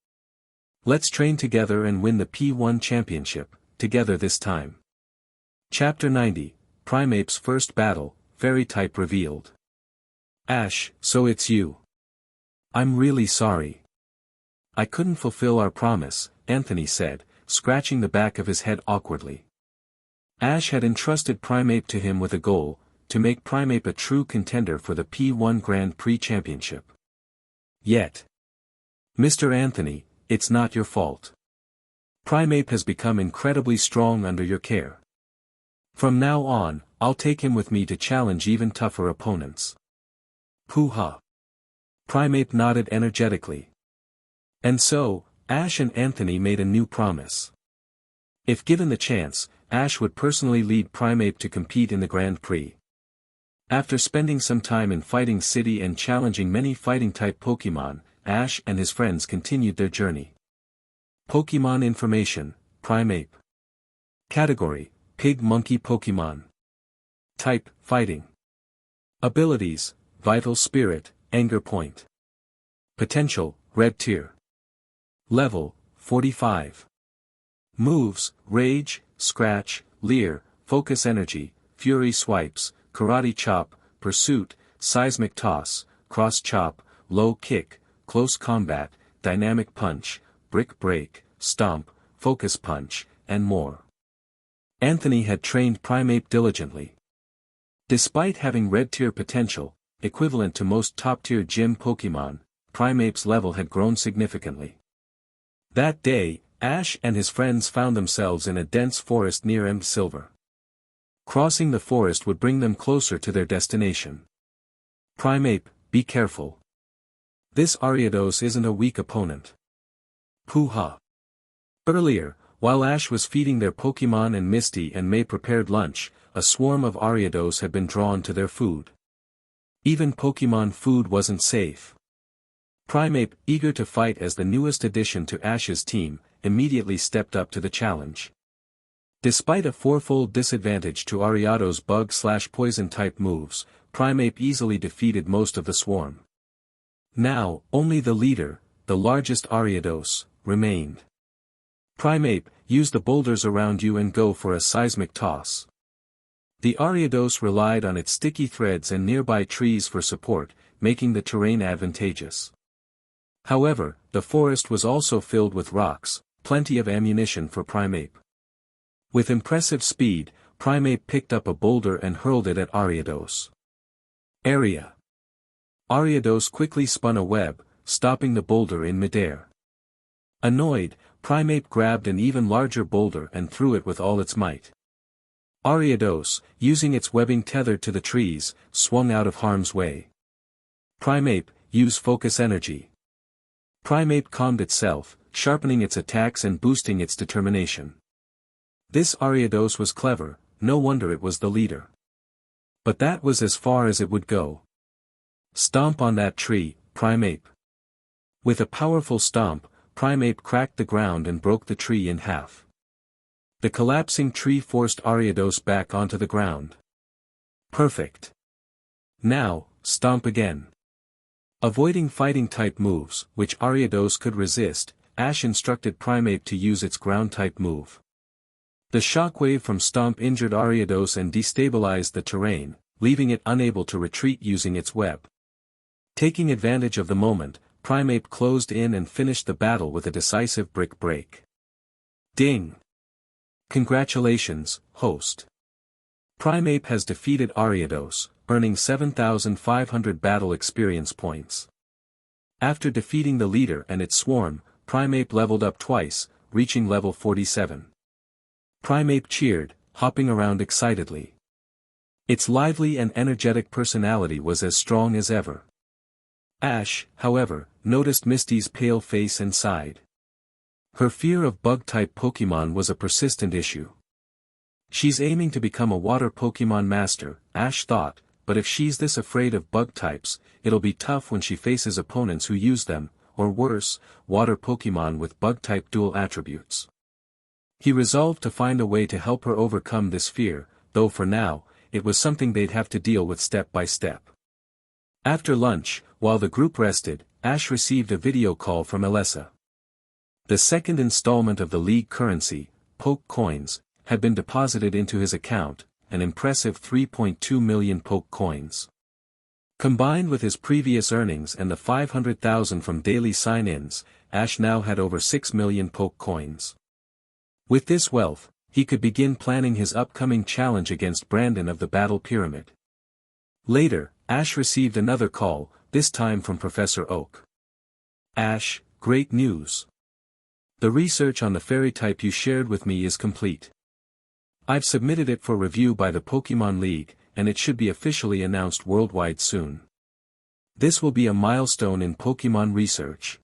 Let's train together and win the P1 championship, together this time. Chapter 90, Primeape's first battle, Fairy type revealed. Ash, so it's you. I'm really sorry. I couldn't fulfill our promise, Anthony said, scratching the back of his head awkwardly. Ash had entrusted Primeape to him with a goal, to make Primeape a true contender for the P1 Grand Prix Championship. Yet. Mr. Anthony, it's not your fault. Primeape has become incredibly strong under your care. From now on, I'll take him with me to challenge even tougher opponents. Pooh-ha. Primeape nodded energetically. And so, Ash and Anthony made a new promise. If given the chance, Ash would personally lead Primeape to compete in the Grand Prix. After spending some time in Fighting City and challenging many fighting-type Pokémon, Ash and his friends continued their journey. Pokémon information, Primeape. Category, Pig-Monkey Pokémon. Type, Fighting. Abilities, Vital Spirit, Anger Point. Potential, Red Tier. Level, 45. Moves, Rage, Scratch, Leer, Focus Energy, Fury Swipes, Karate Chop, Pursuit, Seismic Toss, Cross Chop, Low Kick, Close Combat, Dynamic Punch, Brick Break, Stomp, Focus Punch, and more. Anthony had trained Primeape diligently. Despite having red tier potential, equivalent to most top-tier gym Pokémon, Primeape's level had grown significantly. That day, Ash and his friends found themselves in a dense forest near Silver. Crossing the forest would bring them closer to their destination. Primeape, be careful. This Ariados isn't a weak opponent. Pooh-ha. Earlier, while Ash was feeding their Pokémon and Misty and May prepared lunch, a swarm of Ariados had been drawn to their food. Even Pokémon food wasn't safe. Primeape, eager to fight as the newest addition to Ash's team, immediately stepped up to the challenge. Despite a fourfold disadvantage to Ariados' bug/poison type moves, Primeape easily defeated most of the swarm. Now, only the leader, the largest Ariados, remained. Primeape, use the boulders around you and go for a seismic toss. The Ariados relied on its sticky threads and nearby trees for support, making the terrain advantageous. However, the forest was also filled with rocks, plenty of ammunition for Primeape. With impressive speed, Primeape picked up a boulder and hurled it at Ariados. Area. Ariados quickly spun a web, stopping the boulder in midair. Annoyed, Primeape grabbed an even larger boulder and threw it with all its might. Ariados, using its webbing tethered to the trees, swung out of harm's way. Primeape, use Focus Energy. Primeape calmed itself, sharpening its attacks and boosting its determination. This Ariados was clever, no wonder it was the leader. But that was as far as it would go. Stomp on that tree, Primeape. With a powerful stomp, Primeape cracked the ground and broke the tree in half. The collapsing tree forced Ariados back onto the ground. Perfect. Now, stomp again. Avoiding fighting-type moves, which Ariados could resist, Ash instructed Primeape to use its ground-type move. The shockwave from Stomp injured Ariados and destabilized the terrain, leaving it unable to retreat using its web. Taking advantage of the moment, Primeape closed in and finished the battle with a decisive brick break. Ding! Congratulations, host. Primeape has defeated Ariados, earning 7,500 battle experience points. After defeating the leader and its swarm, Primeape leveled up twice, reaching level 47. Primeape cheered, hopping around excitedly. Its lively and energetic personality was as strong as ever. Ash, however, noticed Misty's pale face and sighed. Her fear of bug-type Pokémon was a persistent issue. She's aiming to become a water Pokémon Master, Ash thought, but if she's this afraid of bug types, it'll be tough when she faces opponents who use them, or worse, water Pokémon with bug-type dual attributes. He resolved to find a way to help her overcome this fear, though for now, it was something they'd have to deal with step by step. After lunch, while the group rested, Ash received a video call from Alessa. The second installment of the League currency, Poke Coins, had been deposited into his account, an impressive 3.2 million Poke Coins. Combined with his previous earnings and the 500,000 from daily sign-ins, Ash now had over 6 million Poke Coins. With this wealth, he could begin planning his upcoming challenge against Brandon of the Battle Pyramid. Later, Ash received another call, this time from Professor Oak. Ash, great news. The research on the fairy type you shared with me is complete. I've submitted it for review by the Pokémon League, and it should be officially announced worldwide soon. This will be a milestone in Pokémon research.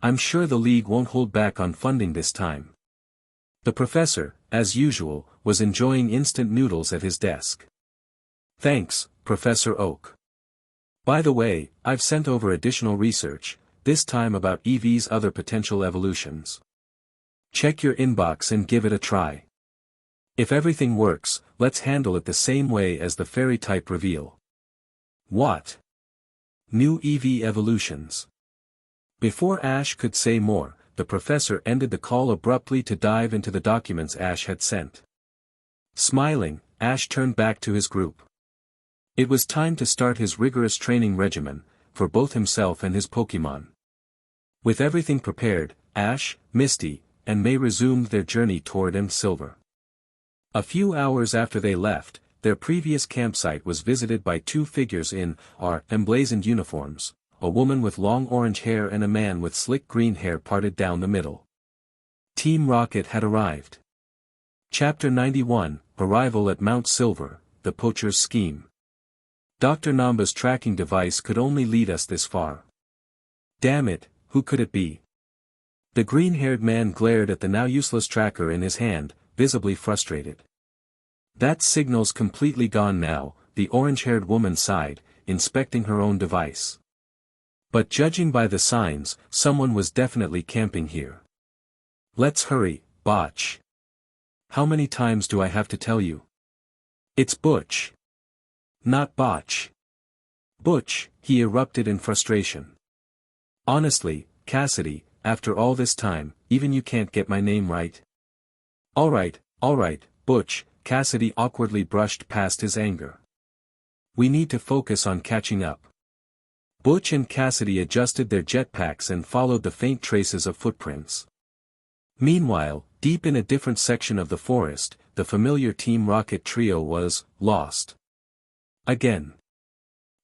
I'm sure the League won't hold back on funding this time. The professor, as usual, was enjoying instant noodles at his desk. Thanks, Professor Oak. By the way, I've sent over additional research, this time about Eevee's other potential evolutions. Check your inbox and give it a try. If everything works, let's handle it the same way as the fairy type reveal. What? New Eevee evolutions. Before Ash could say more, the professor ended the call abruptly to dive into the documents Ash had sent. Smiling, Ash turned back to his group. It was time to start his rigorous training regimen, for both himself and his Pokémon. With everything prepared, Ash, Misty, and May resumed their journey toward Silver. A few hours after they left, their previous campsite was visited by two figures in emblazoned uniforms, a woman with long orange hair and a man with slick green hair parted down the middle. Team Rocket had arrived. Chapter 91, Arrival at Mount Silver, The Poacher's Scheme. Dr. Namba's tracking device could only lead us this far. Damn it, who could it be? The green-haired man glared at the now useless tracker in his hand, visibly frustrated. That signal's completely gone now, the orange-haired woman sighed, inspecting her own device. But judging by the signs, someone was definitely camping here. Let's hurry, Botch. How many times do I have to tell you? It's Butch. Not Botch. Butch, he erupted in frustration. Honestly, Cassidy, after all this time, even you can't get my name right? Alright, Butch, Cassidy awkwardly brushed past his anger. We need to focus on catching up. Butch and Cassidy adjusted their jetpacks and followed the faint traces of footprints. Meanwhile, deep in a different section of the forest, the familiar Team Rocket trio was lost. Again.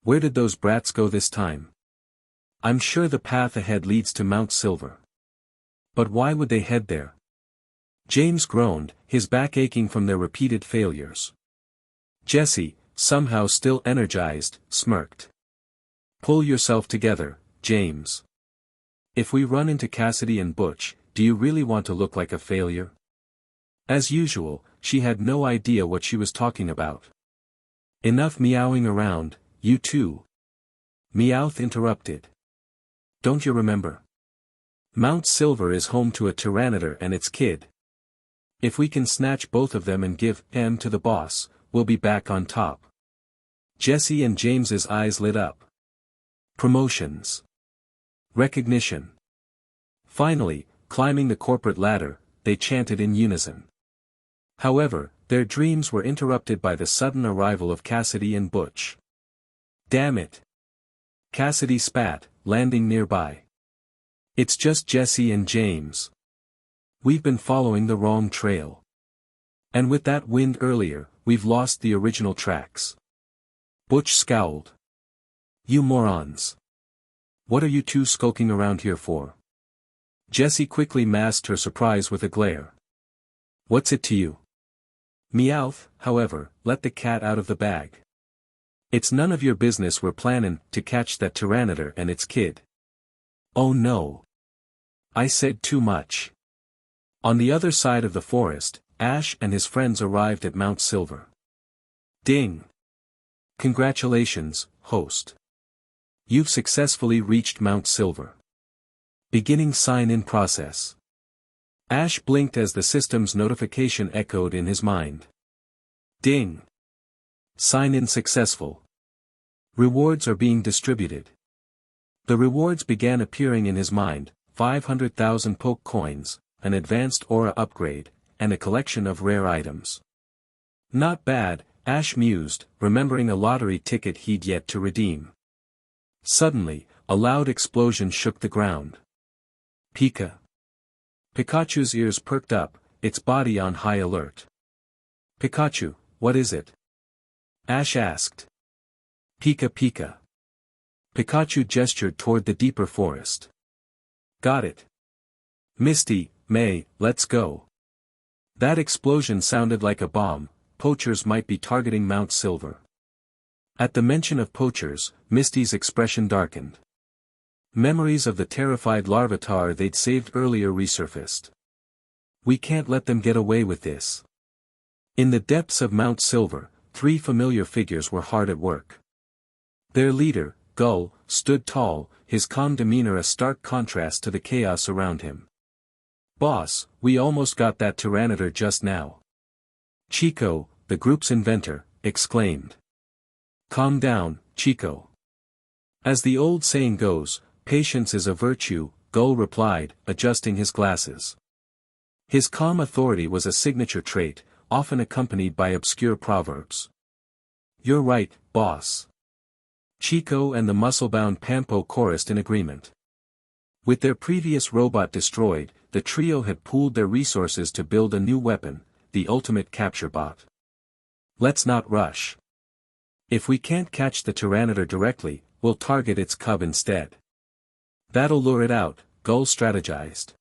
Where did those brats go this time? I'm sure the path ahead leads to Mount Silver. But why would they head there? James groaned, his back aching from their repeated failures. Jesse, somehow still energized, smirked. Pull yourself together, James. If we run into Cassidy and Butch, do you really want to look like a failure? As usual, she had no idea what she was talking about. Enough meowing around, you two. Meowth interrupted. Don't you remember? Mount Silver is home to a Tyranitar and its kid. If we can snatch both of them and give M to the boss, we'll be back on top. Jesse and James's eyes lit up. Promotions. Recognition. Finally, climbing the corporate ladder, they chanted in unison. However, their dreams were interrupted by the sudden arrival of Cassidy and Butch. Damn it. Cassidy spat, landing nearby. It's just Jesse and James. We've been following the wrong trail. And with that wind earlier, we've lost the original tracks. Butch scowled. You morons. What are you two skulking around here for? Jessie quickly masked her surprise with a glare. What's it to you? Meowth, however, let the cat out of the bag. It's none of your business we're planning to catch that Tyranitar and its kid. Oh no. I said too much. On the other side of the forest, Ash and his friends arrived at Mount Silver. Ding! Congratulations, host. You've successfully reached Mount Silver. Beginning sign-in process. Ash blinked as the system's notification echoed in his mind. Ding! Sign-in successful. Rewards are being distributed. The rewards began appearing in his mind: 500,000 poke coins, an advanced aura upgrade, and a collection of rare items. Not bad, Ash mused, remembering a lottery ticket he'd yet to redeem. Suddenly, a loud explosion shook the ground. Pika. Pikachu's ears perked up, its body on high alert. Pikachu, what is it? Ash asked. Pika Pika. Pikachu gestured toward the deeper forest. Got it. Misty, May, let's go. That explosion sounded like a bomb. Poachers might be targeting Mount Silver. At the mention of poachers, Misty's expression darkened. Memories of the terrified Larvitar they'd saved earlier resurfaced. We can't let them get away with this. In the depths of Mount Silver, three familiar figures were hard at work. Their leader, Gull, stood tall, his calm demeanor a stark contrast to the chaos around him. Boss, we almost got that Tyranitar just now. Chico, the group's inventor, exclaimed. Calm down, Chico. As the old saying goes, patience is a virtue, Gull replied, adjusting his glasses. His calm authority was a signature trait, often accompanied by obscure proverbs. You're right, boss. Chico and the muscle-bound Pampo chorused in agreement. With their previous robot destroyed, the trio had pooled their resources to build a new weapon, the ultimate capture bot. Let's not rush. If we can't catch the Tyranitar directly, we'll target its cub instead. That'll lure it out, Gull strategized.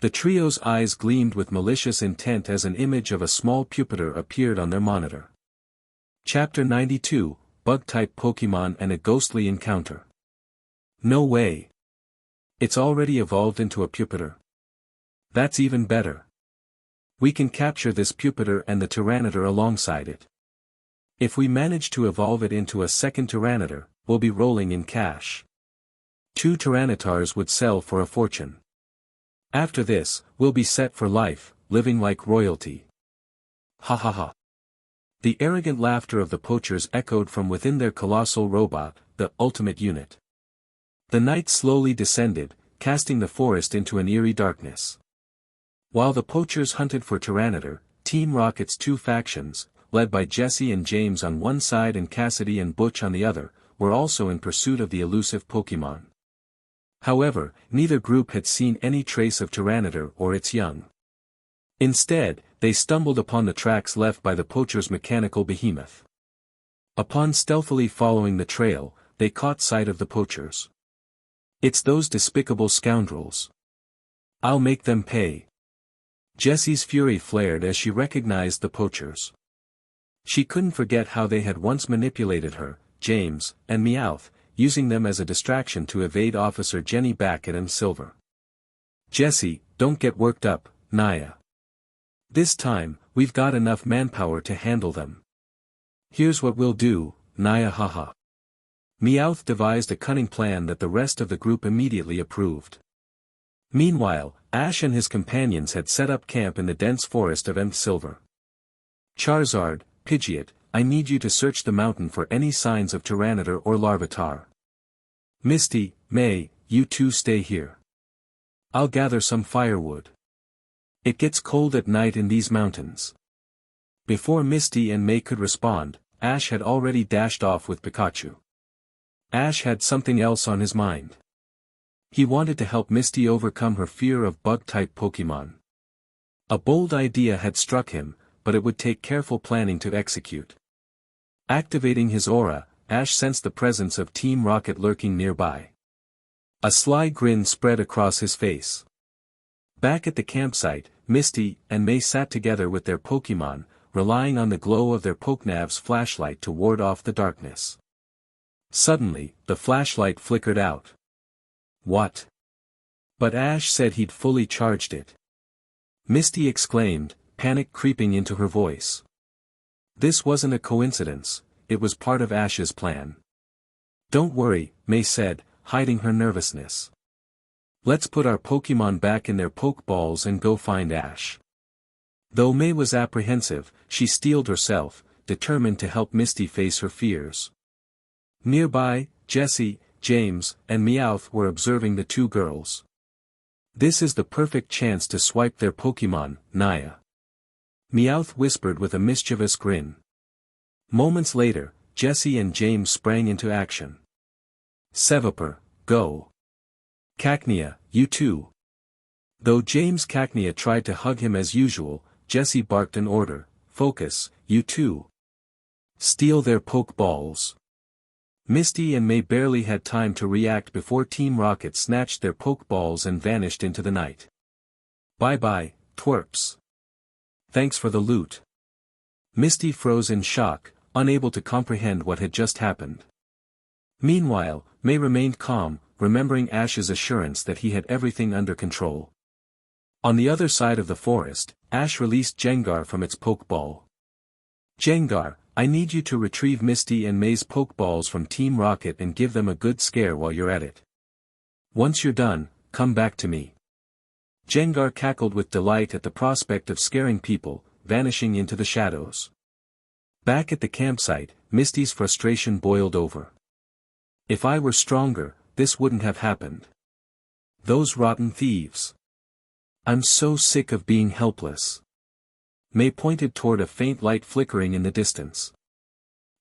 The trio's eyes gleamed with malicious intent as an image of a small Pupitar appeared on their monitor. Chapter 92, Bug-type Pokémon and a ghostly encounter. No way. It's already evolved into a Pupitar. That's even better. We can capture this Pupitar and the Tyranitar alongside it. If we manage to evolve it into a second Tyranitar, we'll be rolling in cash. 2 Tyranitars would sell for a fortune. After this, we'll be set for life, living like royalty. Ha ha ha. The arrogant laughter of the poachers echoed from within their colossal robot, the ultimate unit. The night slowly descended, casting the forest into an eerie darkness. While the poachers hunted for Tyranitar, Team Rocket's 2 factions, led by Jesse and James on one side and Cassidy and Butch on the other, were also in pursuit of the elusive Pokémon. However, neither group had seen any trace of Tyranitar or its young. Instead, they stumbled upon the tracks left by the poachers' mechanical behemoth. Upon stealthily following the trail, they caught sight of the poachers. It's those despicable scoundrels. I'll make them pay. Jessie's fury flared as she recognized the poachers. She couldn't forget how they had once manipulated her, James, and Meowth, using them as a distraction to evade Officer Jenny Backett and Silver. Jessie, don't get worked up, Naya. This time, we've got enough manpower to handle them. Here's what we'll do, Naya haha. Meowth devised a cunning plan that the rest of the group immediately approved. Meanwhile, Ash and his companions had set up camp in the dense forest of Mount Silver. Charizard, Pidgeot, I need you to search the mountain for any signs of Tyranitar or Larvitar. Misty, May, you two stay here. I'll gather some firewood. It gets cold at night in these mountains. Before Misty and May could respond, Ash had already dashed off with Pikachu. Ash had something else on his mind. He wanted to help Misty overcome her fear of bug-type Pokémon. A bold idea had struck him, but it would take careful planning to execute. Activating his aura, Ash sensed the presence of Team Rocket lurking nearby. A sly grin spread across his face. Back at the campsite, Misty and May sat together with their Pokémon, relying on the glow of their Pokénav's flashlight to ward off the darkness. Suddenly, the flashlight flickered out. What? But Ash said he'd fully charged it. Misty exclaimed, panic creeping into her voice. This wasn't a coincidence, it was part of Ash's plan. Don't worry, May said, hiding her nervousness. Let's put our Pokémon back in their Pokeballs and go find Ash. Though May was apprehensive, she steeled herself, determined to help Misty face her fears. Nearby, Jessie, James, and Meowth were observing the two girls. This is the perfect chance to swipe their Pokémon, Naya. Meowth whispered with a mischievous grin. Moments later, Jessie and James sprang into action. Seviper, go. Cacnea, you too. Though James Cacnea tried to hug him as usual, Jessie barked an order, focus, you too. Steal their Pokeballs. Misty and May barely had time to react before Team Rocket snatched their Pokeballs and vanished into the night. Bye-bye, twerps. Thanks for the loot. Misty froze in shock, unable to comprehend what had just happened. Meanwhile, May remained calm, remembering Ash's assurance that he had everything under control. On the other side of the forest, Ash released Gengar from its Pokeball. Gengar, I need you to retrieve Misty and May's Pokeballs from Team Rocket and give them a good scare while you're at it. Once you're done, come back to me. Gengar cackled with delight at the prospect of scaring people, vanishing into the shadows. Back at the campsite, Misty's frustration boiled over. If I were stronger, this wouldn't have happened. Those rotten thieves. I'm so sick of being helpless. May pointed toward a faint light flickering in the distance.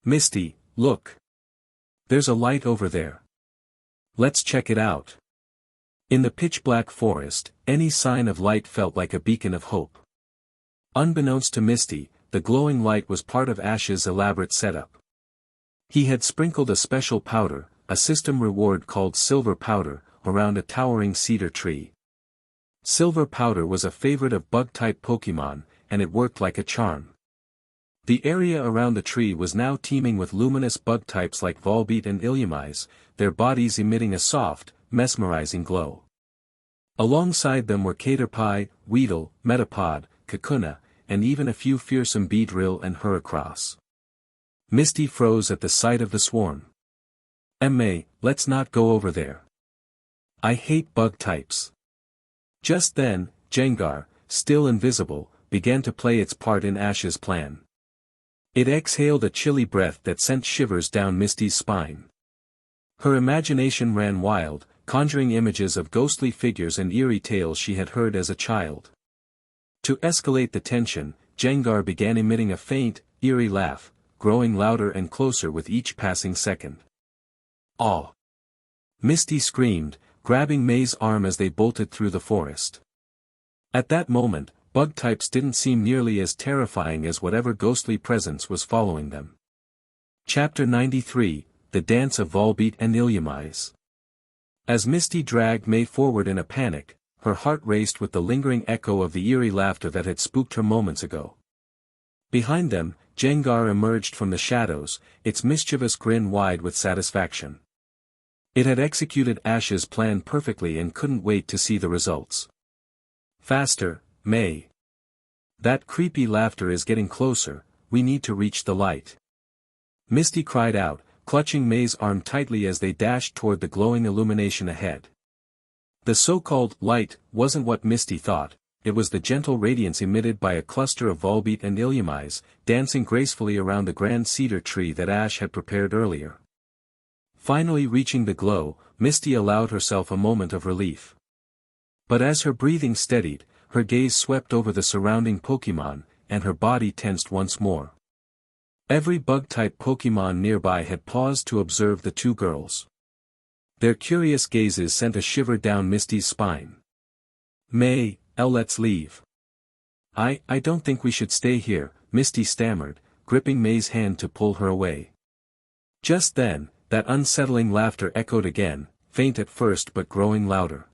Misty, look. There's a light over there. Let's check it out. In the pitch-black forest, any sign of light felt like a beacon of hope. Unbeknownst to Misty, the glowing light was part of Ash's elaborate setup. He had sprinkled a special powder, a system reward called silver powder, around a towering cedar tree. Silver powder was a favorite of bug-type Pokémon, and it worked like a charm. The area around the tree was now teeming with luminous bug types like Volbeat and Illumise, their bodies emitting a soft, mesmerizing glow. Alongside them were Caterpie, Weedle, Metapod, Kakuna, and even a few fearsome Beedrill and Heracross. Misty froze at the sight of the swarm. May, let's not go over there. I hate bug types. Just then, Gengar, still invisible, began to play its part in Ash's plan. It exhaled a chilly breath that sent shivers down Misty's spine. Her imagination ran wild, conjuring images of ghostly figures and eerie tales she had heard as a child. To escalate the tension, Gengar began emitting a faint, eerie laugh, growing louder and closer with each passing second. Aw! Misty screamed, grabbing May's arm as they bolted through the forest. At that moment, bug types didn't seem nearly as terrifying as whatever ghostly presence was following them. Chapter 93, The Dance of Volbeat and Illumise. As Misty dragged May forward in a panic, her heart raced with the lingering echo of the eerie laughter that had spooked her moments ago. Behind them, Gengar emerged from the shadows, its mischievous grin wide with satisfaction. It had executed Ash's plan perfectly and couldn't wait to see the results. Faster, May. That creepy laughter is getting closer, we need to reach the light. Misty cried out, clutching May's arm tightly as they dashed toward the glowing illumination ahead. The so-called light wasn't what Misty thought, it was the gentle radiance emitted by a cluster of Volbeat and Illumise, dancing gracefully around the grand cedar tree that Ash had prepared earlier. Finally reaching the glow, Misty allowed herself a moment of relief. But as her breathing steadied, her gaze swept over the surrounding Pokémon, and her body tensed once more. Every bug-type Pokémon nearby had paused to observe the two girls. Their curious gazes sent a shiver down Misty's spine. May, let's leave. I don't think we should stay here, Misty stammered, gripping May's hand to pull her away. Just then, that unsettling laughter echoed again, faint at first but growing louder.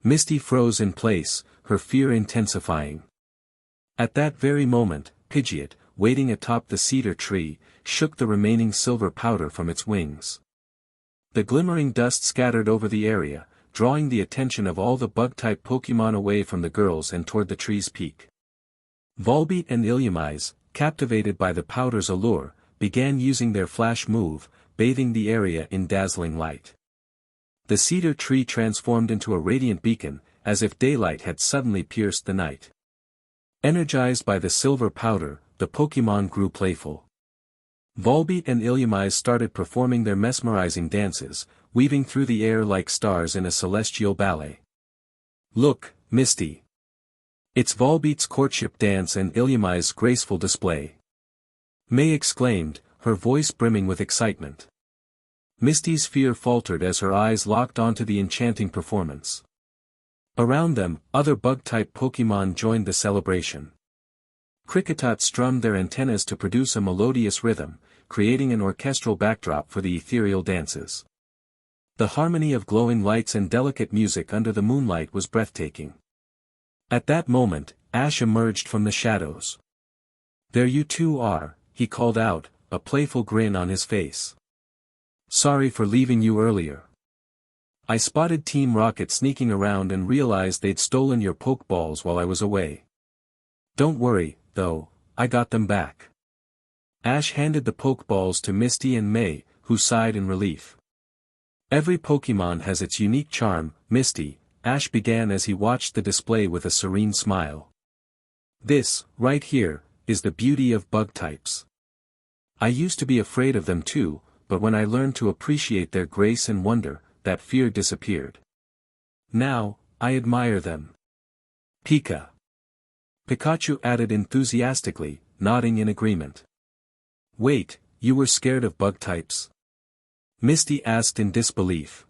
Misty froze in place, her fear intensifying. At that very moment, Pidgeot, waiting atop the cedar tree, shook the remaining silver powder from its wings. The glimmering dust scattered over the area, drawing the attention of all the bug-type Pokémon away from the girls and toward the tree's peak. Volbeat and Illumise, captivated by the powder's allure, began using their flash move, bathing the area in dazzling light. The cedar tree transformed into a radiant beacon, as if daylight had suddenly pierced the night. Energized by the silver powder, the Pokémon grew playful. Volbeat and Illumise started performing their mesmerizing dances, weaving through the air like stars in a celestial ballet. "Look, Misty! It's Volbeat's courtship dance and Illumise's graceful display," May exclaimed, her voice brimming with excitement. Misty's fear faltered as her eyes locked onto the enchanting performance. Around them, other bug-type Pokémon joined the celebration. Kricketot strummed their antennas to produce a melodious rhythm, creating an orchestral backdrop for the ethereal dances. The harmony of glowing lights and delicate music under the moonlight was breathtaking. At that moment, Ash emerged from the shadows. "There you two are," he called out, a playful grin on his face. "Sorry for leaving you earlier. I spotted Team Rocket sneaking around and realized they'd stolen your Pokeballs while I was away. Don't worry, though, I got them back." Ash handed the Pokeballs to Misty and May, who sighed in relief. "Every Pokémon has its unique charm, Misty," Ash began as he watched the display with a serene smile. "This, right here, is the beauty of bug types. I used to be afraid of them too, but when I learned to appreciate their grace and wonder, that fear disappeared. Now, I admire them." "Pika." Pikachu added enthusiastically, nodding in agreement. "Wait, you were scared of bug types?" Misty asked in disbelief.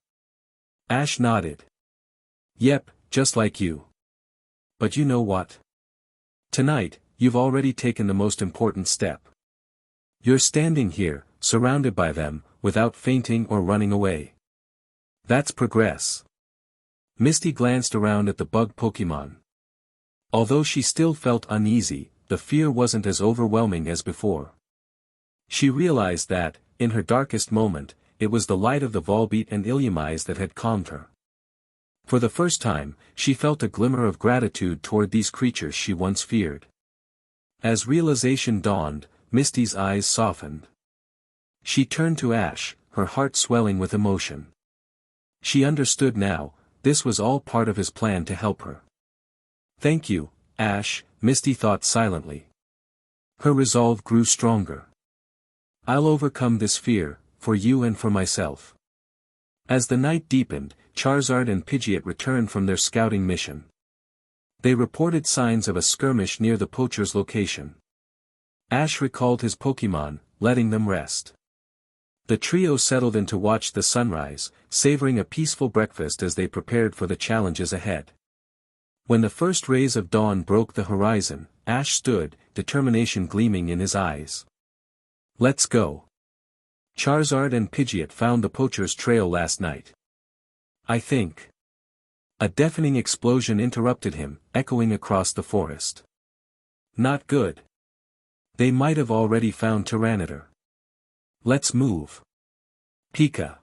Ash nodded. "Yep, just like you. But you know what? Tonight, you've already taken the most important step. You're standing here, surrounded by them, without fainting or running away. That's progress." Misty glanced around at the bug Pokémon. Although she still felt uneasy, the fear wasn't as overwhelming as before. She realized that, in her darkest moment, it was the light of the Volbeat and Illumise that had calmed her. For the first time, she felt a glimmer of gratitude toward these creatures she once feared. As realization dawned, Misty's eyes softened. She turned to Ash, her heart swelling with emotion. She understood now, this was all part of his plan to help her. "Thank you, Ash," Misty thought silently. Her resolve grew stronger. "I'll overcome this fear, for you and for myself." As the night deepened, Charizard and Pidgeot returned from their scouting mission. They reported signs of a skirmish near the poacher's location. Ash recalled his Pokémon, letting them rest. The trio settled in to watch the sunrise, savoring a peaceful breakfast as they prepared for the challenges ahead. When the first rays of dawn broke the horizon, Ash stood, determination gleaming in his eyes. "Let's go. Charizard and Pidgeot found the poacher's trail last night. I think." A deafening explosion interrupted him, echoing across the forest. "Not good. They might have already found Tyranitar. Let's move." "Pika!"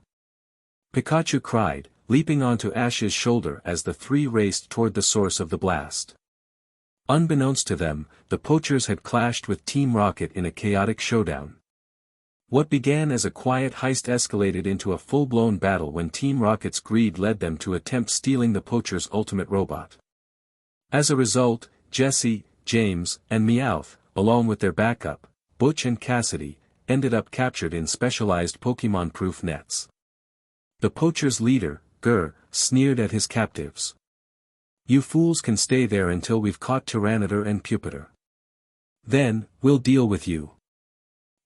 Pikachu cried, leaping onto Ash's shoulder as the three raced toward the source of the blast. Unbeknownst to them, the poachers had clashed with Team Rocket in a chaotic showdown. What began as a quiet heist escalated into a full-blown battle when Team Rocket's greed led them to attempt stealing the poacher's ultimate robot. As a result, Jesse, James, and Meowth, along with their backup, Butch and Cassidy, ended up captured in specialized Pokémon-proof nets. The poacher's leader, Gur, sneered at his captives. "You fools can stay there until we've caught Tyranitar and Pupitar. Then, we'll deal with you."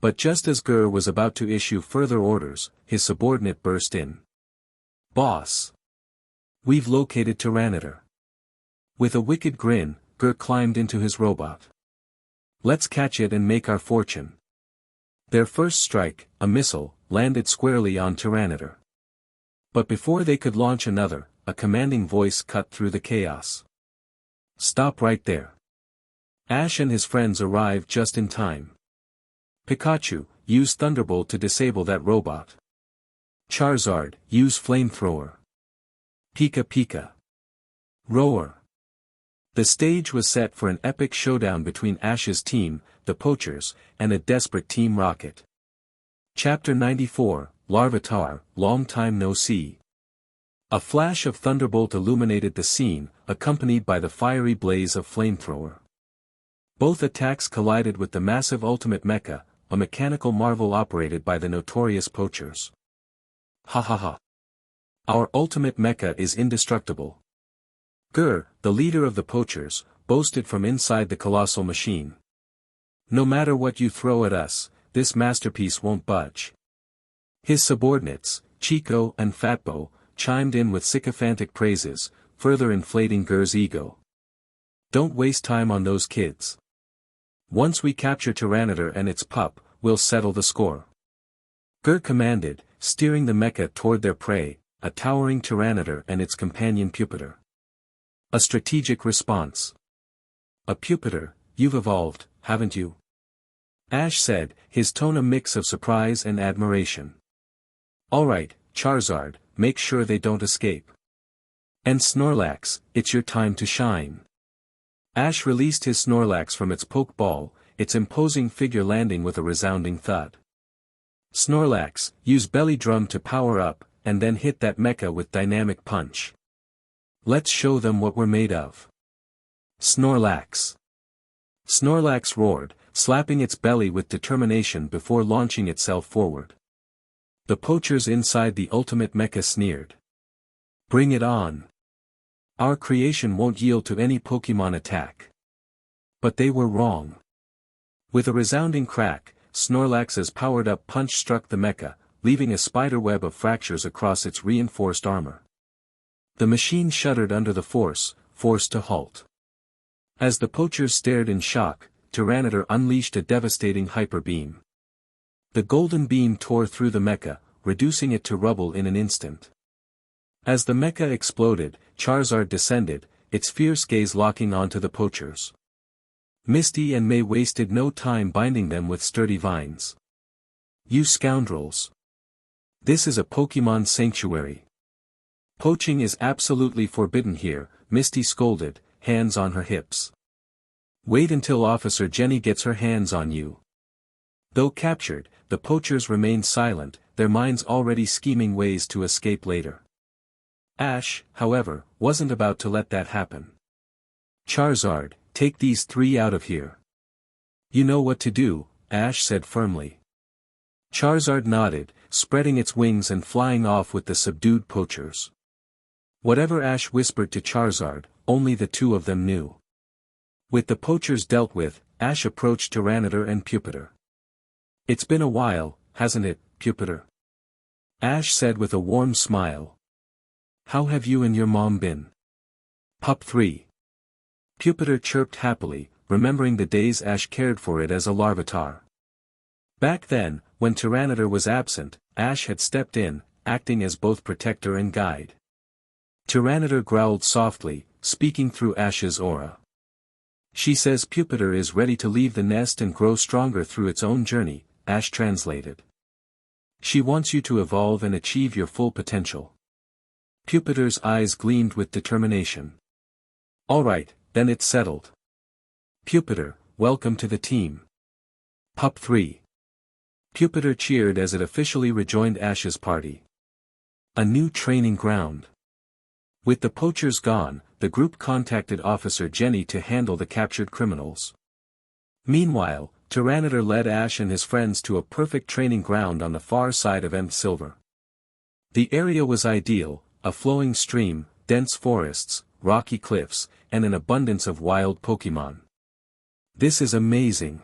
But just as Gur was about to issue further orders, his subordinate burst in. "Boss! We've located Tyranitar." With a wicked grin, Gur climbed into his robot. "Let's catch it and make our fortune." Their first strike, a missile, landed squarely on Tyranitar. But before they could launch another, a commanding voice cut through the chaos. "Stop right there." Ash and his friends arrived just in time. "Pikachu, use Thunderbolt to disable that robot." "Charizard, use Flamethrower." "Pika Pika. Roar." The stage was set for an epic showdown between Ash's team, the Poachers, and a desperate Team Rocket. Chapter 94, Larvitar, Long Time No See. A flash of thunderbolt illuminated the scene, accompanied by the fiery blaze of flamethrower. Both attacks collided with the massive ultimate mecha, a mechanical marvel operated by the notorious poachers. Ha ha ha. Our ultimate mecha is indestructible. Gur, the leader of the poachers, boasted from inside the colossal machine. No matter what you throw at us, this masterpiece won't budge. His subordinates, Chico and Fatbo, chimed in with sycophantic praises, further inflating Gur's ego. Don't waste time on those kids. Once we capture Tyranitar and its pup, we'll settle the score. Gur commanded, steering the mecha toward their prey, a towering Tyranitar and its companion Pupitar. A strategic response. A Pupitar, you've evolved, haven't you? Ash said, his tone a mix of surprise and admiration. Alright, Charizard, make sure they don't escape. And Snorlax, it's your time to shine. Ash released his Snorlax from its pokeball, its imposing figure landing with a resounding thud. Snorlax, use Belly Drum to power up, and then hit that mecha with Dynamic Punch. Let's show them what we're made of. Snorlax. Snorlax roared, slapping its belly with determination before launching itself forward. The poachers inside the ultimate mecha sneered. Bring it on. Our creation won't yield to any Pokémon attack. But they were wrong. With a resounding crack, Snorlax's powered-up punch struck the mecha, leaving a spiderweb of fractures across its reinforced armor. The machine shuddered under the force, forced to halt. As the poachers stared in shock, Tyranitar unleashed a devastating hyper beam. The golden beam tore through the mecha, reducing it to rubble in an instant. As the mecha exploded, Charizard descended, its fierce gaze locking onto the poachers. Misty and May wasted no time binding them with sturdy vines. You scoundrels! This is a Pokémon sanctuary. Poaching is absolutely forbidden here, Misty scolded, hands on her hips. Wait until Officer Jenny gets her hands on you. Though captured, the poachers remained silent, their minds already scheming ways to escape later. Ash, however, wasn't about to let that happen. Charizard, take these three out of here. You know what to do, Ash said firmly. Charizard nodded, spreading its wings and flying off with the subdued poachers. Whatever Ash whispered to Charizard, only the two of them knew. With the poachers dealt with, Ash approached Tyranitar and Pupitar. It's been a while, hasn't it, Pupitar? Ash said with a warm smile. How have you and your mom been? Pup 3. Pupitar chirped happily, remembering the days Ash cared for it as a Larvitar. Back then, when Tyranitar was absent, Ash had stepped in, acting as both protector and guide. Tyranitar growled softly, speaking through Ash's aura. She says Pupitar is ready to leave the nest and grow stronger through its own journey, Ash translated. She wants you to evolve and achieve your full potential. Pupitar's eyes gleamed with determination. Alright, then it's settled. Pupitar, welcome to the team. Pup 3. Pupitar cheered as it officially rejoined Ash's party. A new training ground. With the poachers gone, the group contacted Officer Jenny to handle the captured criminals. Meanwhile, Tyranitar led Ash and his friends to a perfect training ground on the far side of Silver. The area was ideal, a flowing stream, dense forests, rocky cliffs, and an abundance of wild Pokémon. This is amazing.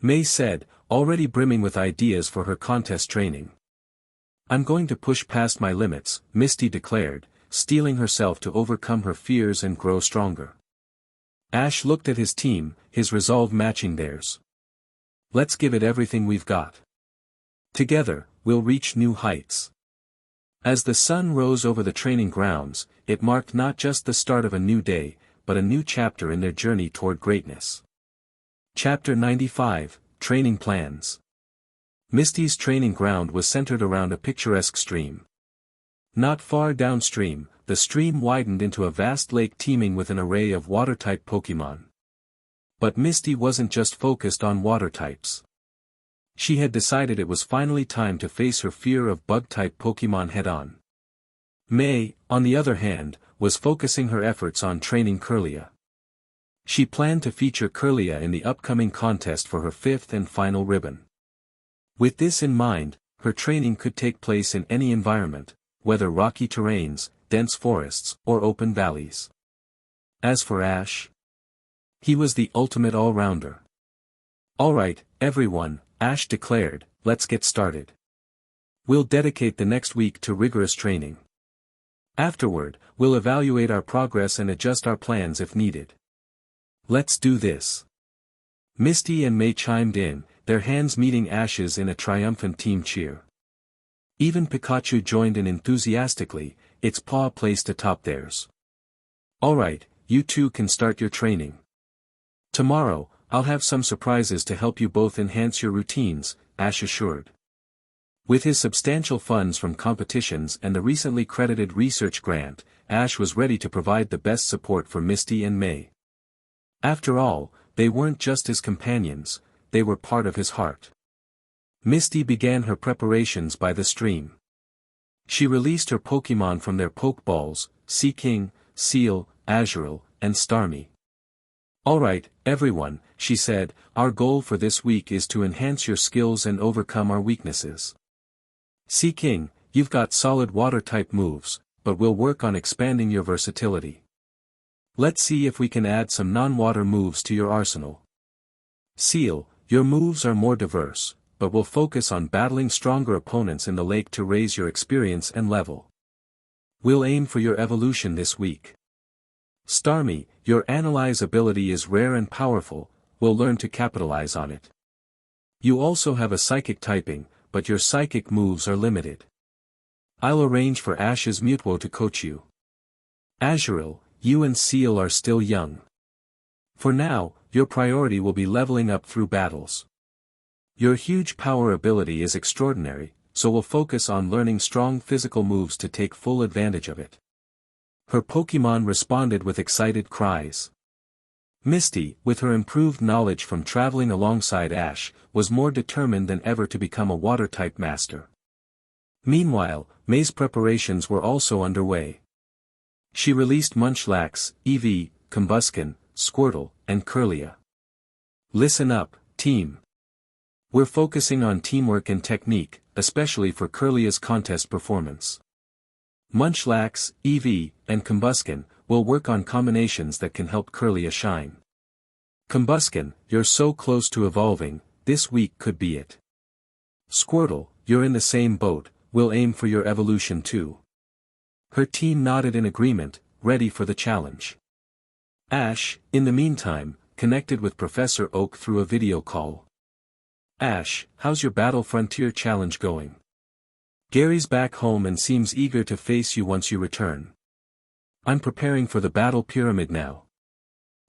May said, already brimming with ideas for her contest training. I'm going to push past my limits, Misty declared, steeling herself to overcome her fears and grow stronger. Ash looked at his team, his resolve matching theirs. Let's give it everything we've got. Together, we'll reach new heights. As the sun rose over the training grounds, it marked not just the start of a new day, but a new chapter in their journey toward greatness. Chapter 95, Training Plans. Misty's training ground was centered around a picturesque stream. Not far downstream, the stream widened into a vast lake teeming with an array of water-type Pokémon. But Misty wasn't just focused on water types. She had decided it was finally time to face her fear of bug-type Pokémon head-on. May, on the other hand, was focusing her efforts on training Kirlia. She planned to feature Kirlia in the upcoming contest for her 5th and final ribbon. With this in mind, her training could take place in any environment, whether rocky terrains, dense forests, or open valleys. As for Ash, he was the ultimate all-rounder. "Alright, everyone," Ash declared, "let's get started. We'll dedicate the next week to rigorous training. Afterward, we'll evaluate our progress and adjust our plans if needed. Let's do this." Misty and May chimed in, their hands meeting Ash's in a triumphant team cheer. Even Pikachu joined in enthusiastically, its paw placed atop theirs. "Alright, you two can start your training. Tomorrow, I'll have some surprises to help you both enhance your routines," Ash assured. With his substantial funds from competitions and the recently credited research grant, Ash was ready to provide the best support for Misty and May. After all, they weren't just his companions, they were part of his heart. Misty began her preparations by the stream. She released her Pokémon from their Pokeballs, Seaking, Seal, Azurill, and Starmie. "Alright, everyone," she said, "our goal for this week is to enhance your skills and overcome our weaknesses. Seaking, you've got solid water-type moves, but we'll work on expanding your versatility. Let's see if we can add some non-water moves to your arsenal. Seal, your moves are more diverse, but we'll focus on battling stronger opponents in the lake to raise your experience and level. We'll aim for your evolution this week. Starmie, your analyze ability is rare and powerful, we'll learn to capitalize on it. You also have a psychic typing, but your psychic moves are limited. I'll arrange for Ash's Mutwo to coach you. Azurill, you and Seal are still young. For now, your priority will be leveling up through battles. Your huge power ability is extraordinary, so we'll focus on learning strong physical moves to take full advantage of it." Her Pokémon responded with excited cries. Misty, with her improved knowledge from traveling alongside Ash, was more determined than ever to become a water-type master. Meanwhile, May's preparations were also underway. She released Munchlax, Eevee, Combusken, Squirtle, and Kirlia. "Listen up, team. We're focusing on teamwork and technique, especially for Kirlia's contest performance. Munchlax, Eevee, and Combusken will work on combinations that can help Kirlia shine. Combusken, you're so close to evolving, this week could be it. Squirtle, you're in the same boat, we'll aim for your evolution too." Her team nodded in agreement, ready for the challenge. Ash, in the meantime, connected with Professor Oak through a video call. "Ash, how's your Battle Frontier challenge going? Gary's back home and seems eager to face you once you return." "I'm preparing for the Battle Pyramid now.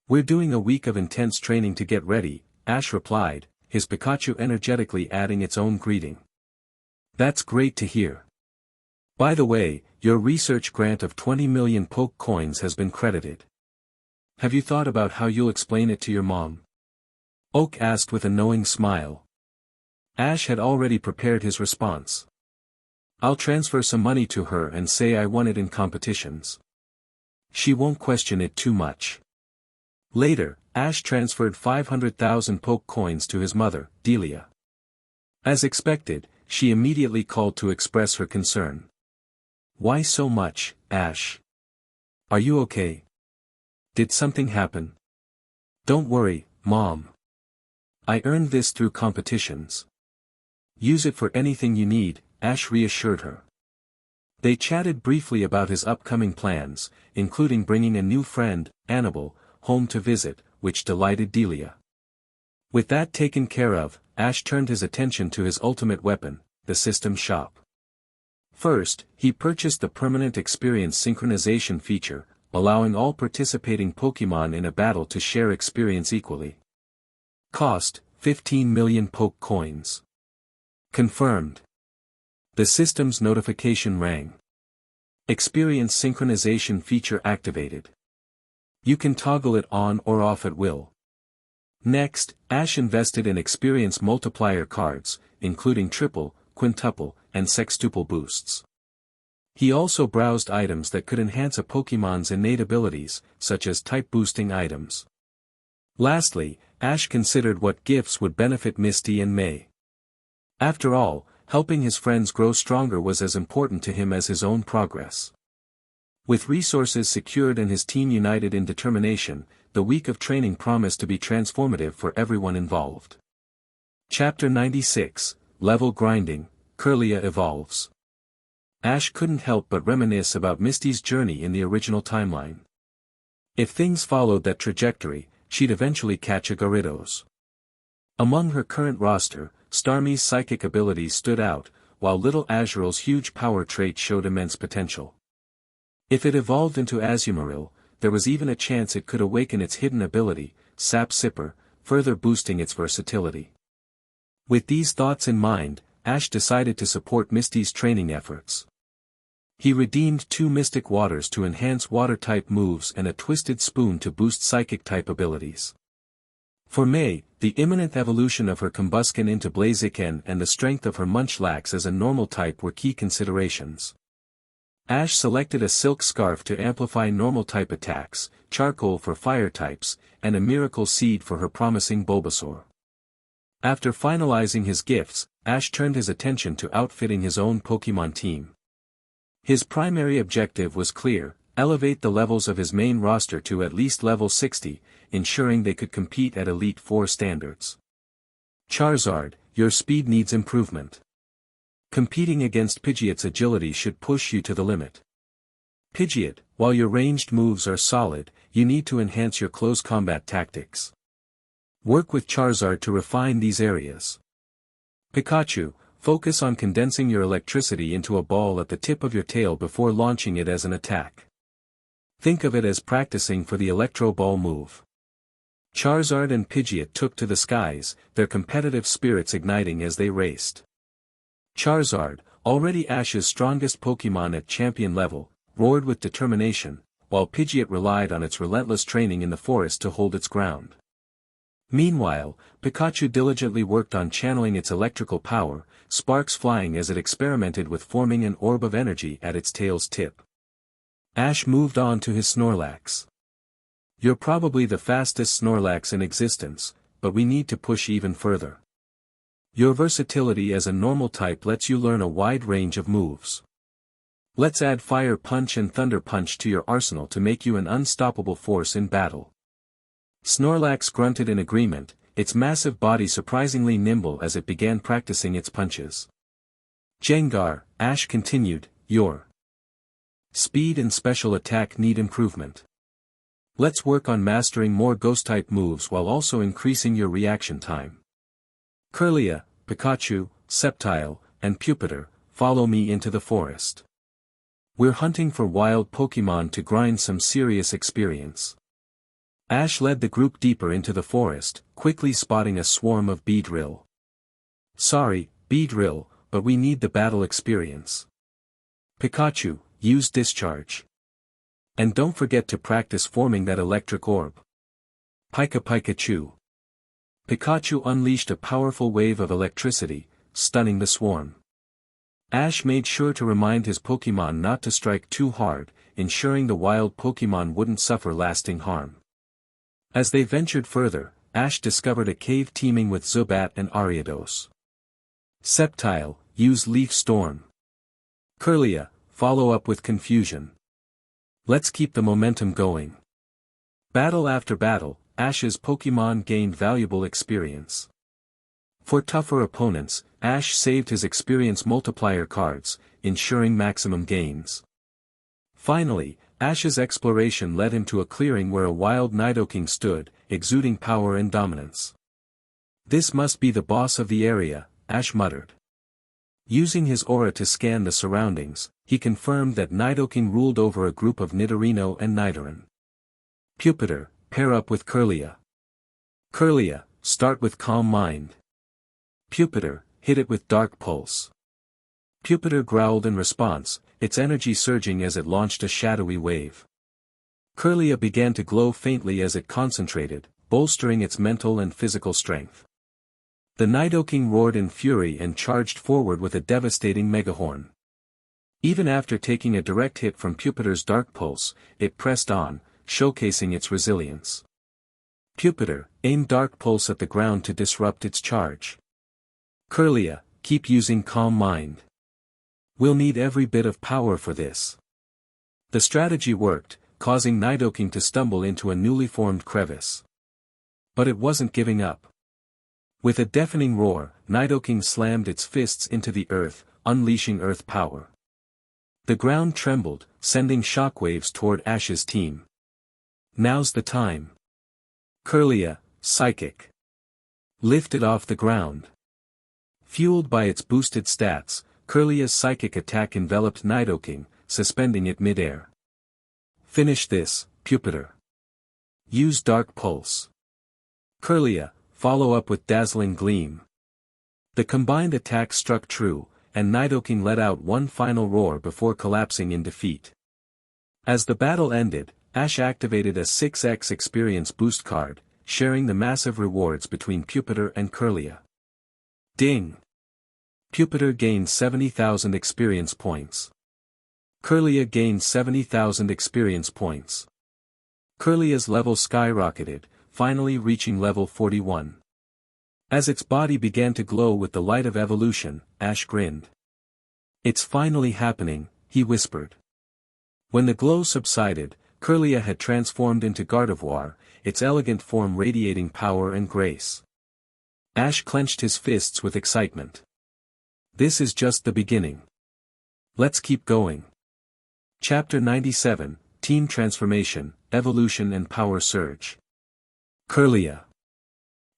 We're doing a week of intense training to get ready," Ash replied, his Pikachu energetically adding its own greeting. "That's great to hear. By the way, your research grant of 20 million Poke Coins has been credited. Have you thought about how you'll explain it to your mom?" Oak asked with a knowing smile. Ash had already prepared his response. "I'll transfer some money to her and say I won it in competitions. She won't question it too much." Later, Ash transferred 500,000 Poke Coins to his mother, Delia. As expected, she immediately called to express her concern. "Why so much, Ash? Are you okay? Did something happen?" "Don't worry, Mom. I earned this through competitions. Use it for anything you need," Ash reassured her. They chatted briefly about his upcoming plans, including bringing a new friend, Annabelle, home to visit, which delighted Delia. With that taken care of, Ash turned his attention to his ultimate weapon, the system shop. First, he purchased the permanent experience synchronization feature, allowing all participating Pokémon in a battle to share experience equally. Cost, 15 million Poke Coins. Confirmed. The system's notification rang. Experience synchronization feature activated. You can toggle it on or off at will. Next, Ash invested in experience multiplier cards, including triple, quintuple, and sextuple boosts. He also browsed items that could enhance a Pokémon's innate abilities, such as type-boosting items. Lastly, Ash considered what gifts would benefit Misty and May. After all, helping his friends grow stronger was as important to him as his own progress. With resources secured and his team united in determination, the week of training promised to be transformative for everyone involved. Chapter 96, Level Grinding, Kirlia Evolves. Ash couldn't help but reminisce about Misty's journey in the original timeline. If things followed that trajectory, she'd eventually catch a Gyarados. Among her current roster, Starmie's psychic abilities stood out, while Little Azuril's huge power trait showed immense potential. If it evolved into Azumarill, there was even a chance it could awaken its hidden ability, Sap Sipper, further boosting its versatility. With these thoughts in mind, Ash decided to support Misty's training efforts. He redeemed 2 Mystic Waters to enhance Water-type moves and a Twisted Spoon to boost Psychic-type abilities. For May, the imminent evolution of her Combusken into Blaziken and the strength of her Munchlax as a normal type were key considerations. Ash selected a Silk Scarf to amplify normal-type attacks, Charcoal for fire types, and a Miracle Seed for her promising Bulbasaur. After finalizing his gifts, Ash turned his attention to outfitting his own Pokémon team. His primary objective was clear: elevate the levels of his main roster to at least level 60, ensuring they could compete at Elite Four standards. Charizard, your speed needs improvement. Competing against Pidgeot's agility should push you to the limit. Pidgeot, while your ranged moves are solid, you need to enhance your close combat tactics. Work with Charizard to refine these areas. Pikachu, focus on condensing your electricity into a ball at the tip of your tail before launching it as an attack. Think of it as practicing for the Electro Ball move. Charizard and Pidgeot took to the skies, their competitive spirits igniting as they raced. Charizard, already Ash's strongest Pokémon at champion level, roared with determination, while Pidgeot relied on its relentless training in the forest to hold its ground. Meanwhile, Pikachu diligently worked on channeling its electrical power, sparks flying as it experimented with forming an orb of energy at its tail's tip. Ash moved on to his Snorlax. You're probably the fastest Snorlax in existence, but we need to push even further. Your versatility as a normal type lets you learn a wide range of moves. Let's add Fire Punch and Thunder Punch to your arsenal to make you an unstoppable force in battle. Snorlax grunted in agreement, its massive body surprisingly nimble as it began practicing its punches. Gengar, Ash continued, your speed and special attack need improvement. Let's work on mastering more Ghost-type moves while also increasing your reaction time. Kirlia, Pikachu, Sceptile, and Pupitar, follow me into the forest. We're hunting for wild Pokémon to grind some serious experience. Ash led the group deeper into the forest, quickly spotting a swarm of Beedrill. Sorry, Beedrill, but we need the battle experience. Pikachu, use Discharge. And don't forget to practice forming that electric orb. Pikachu. Pikachu unleashed a powerful wave of electricity, stunning the swarm. Ash made sure to remind his Pokémon not to strike too hard, ensuring the wild Pokémon wouldn't suffer lasting harm. As they ventured further, Ash discovered a cave teeming with Zubat and Ariados. Sceptile, use Leaf Storm. Kirlia, follow up with Confusion. Let's keep the momentum going. Battle after battle, Ash's Pokémon gained valuable experience. For tougher opponents, Ash saved his experience multiplier cards, ensuring maximum gains. Finally, Ash's exploration led him to a clearing where a wild Nidoking stood, exuding power and dominance. This must be the boss of the area, Ash muttered. Using his aura to scan the surroundings, he confirmed that Nidoking ruled over a group of Nidorino and Nidoran. Pupitar, pair up with Kirlia. Kirlia, start with Calm Mind. Pupitar, hit it with Dark Pulse. Pupitar growled in response, its energy surging as it launched a shadowy wave. Kirlia began to glow faintly as it concentrated, bolstering its mental and physical strength. The Nidoking roared in fury and charged forward with a devastating megahorn. Even after taking a direct hit from Pupitar's Dark Pulse, it pressed on, showcasing its resilience. Pupitar, aim Dark Pulse at the ground to disrupt its charge. Kirlia, keep using Calm Mind. We'll need every bit of power for this. The strategy worked, causing Nidoking to stumble into a newly formed crevice. But it wasn't giving up. With a deafening roar, Nidoking slammed its fists into the earth, unleashing earth power. The ground trembled, sending shockwaves toward Ash's team. Now's the time. Kirlia, Psychic. Lift it off the ground. Fueled by its boosted stats, Kirlia's psychic attack enveloped Nidoking, suspending it mid-air. Finish this, Pupitar. Use Dark Pulse. Kirlia, follow up with Dazzling Gleam. The combined attack struck true, and Nidoking let out one final roar before collapsing in defeat. As the battle ended, Ash activated a 6x experience boost card, sharing the massive rewards between Pupitar and Kirlia. Ding! Pupitar gained 70,000 experience points. Kirlia gained 70,000 experience points. Kirlia's level skyrocketed, finally reaching level 41. As its body began to glow with the light of evolution, Ash grinned. It's finally happening, he whispered. When the glow subsided, Kirlia had transformed into Gardevoir, its elegant form radiating power and grace. Ash clenched his fists with excitement. This is just the beginning. Let's keep going. Chapter 97, Team Transformation, Evolution and Power Surge. Kirlia.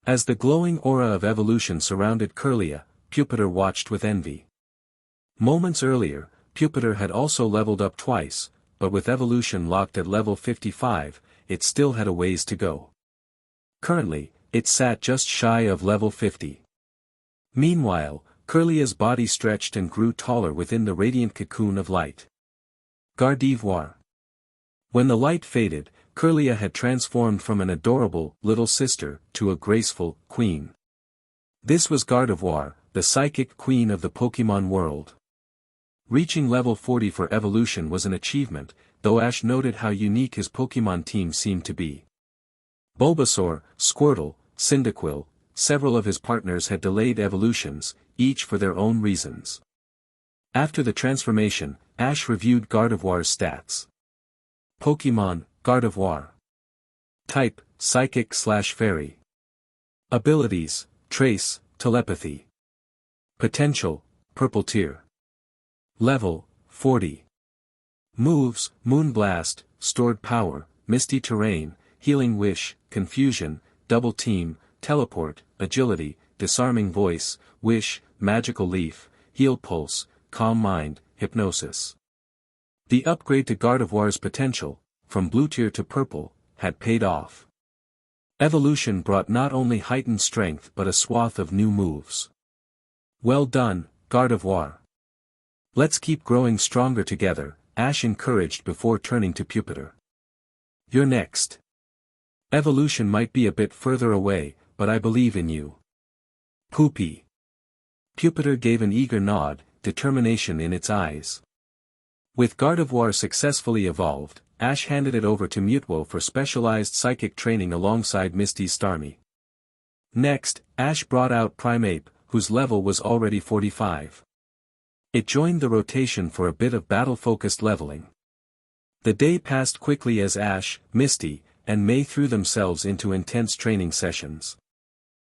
As the glowing aura of evolution surrounded Kirlia, Pupitar watched with envy. Moments earlier, Pupitar had also leveled up twice, but with evolution locked at level 55, it still had a ways to go. Currently, it sat just shy of level 50. Meanwhile, Kirlia's body stretched and grew taller within the radiant cocoon of light. Gardevoir. When the light faded, Kirlia had transformed from an adorable little sister to a graceful queen. This was Gardevoir, the psychic queen of the Pokémon world. Reaching level 40 for evolution was an achievement, though Ash noted how unique his Pokémon team seemed to be. Bulbasaur, Squirtle, Cyndaquil, several of his partners had delayed evolutions, each for their own reasons. After the transformation, Ash reviewed Gardevoir's stats. Pokémon, Gardevoir. Type, Psychic/Fairy. Abilities, Trace, Telepathy. Potential, Purple Tier. Level, 40. Moves, Moonblast, Stored Power, Misty Terrain, Healing Wish, Confusion, Double Team, Teleport, Agility, Disarming Voice, Wish, Magical Leaf, Heal Pulse, Calm Mind, Hypnosis. The upgrade to Gardevoir's potential, from blue tier to purple, had paid off. Evolution brought not only heightened strength but a swath of new moves. Well done, Gardevoir. Let's keep growing stronger together, Ash encouraged before turning to Pupitar. You're next. Evolution might be a bit further away, but I believe in you. Poopy. Pupitar gave an eager nod, determination in its eyes. With Gardevoir successfully evolved, Ash handed it over to Mutwo for specialized psychic training alongside Misty's Starmie. Next, Ash brought out Primeape, whose level was already 45. It joined the rotation for a bit of battle-focused leveling. The day passed quickly as Ash, Misty, and May threw themselves into intense training sessions.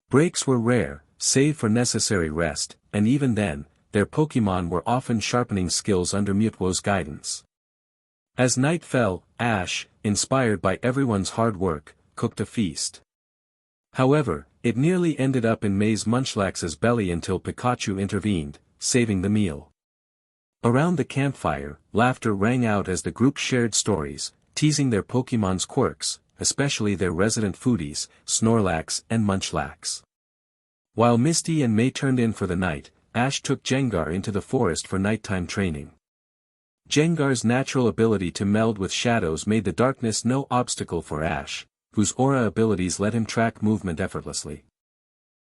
Breaks were rare, save for necessary rest, and even then, their Pokémon were often sharpening skills under Mutwo's guidance. As night fell, Ash, inspired by everyone's hard work, cooked a feast. However, it nearly ended up in May's Munchlax's belly until Pikachu intervened, saving the meal. Around the campfire, laughter rang out as the group shared stories, teasing their Pokémon's quirks, especially their resident foodies, Snorlax and Munchlax. While Misty and May turned in for the night, Ash took Gengar into the forest for nighttime training. Gengar's natural ability to meld with shadows made the darkness no obstacle for Ash, whose aura abilities let him track movement effortlessly.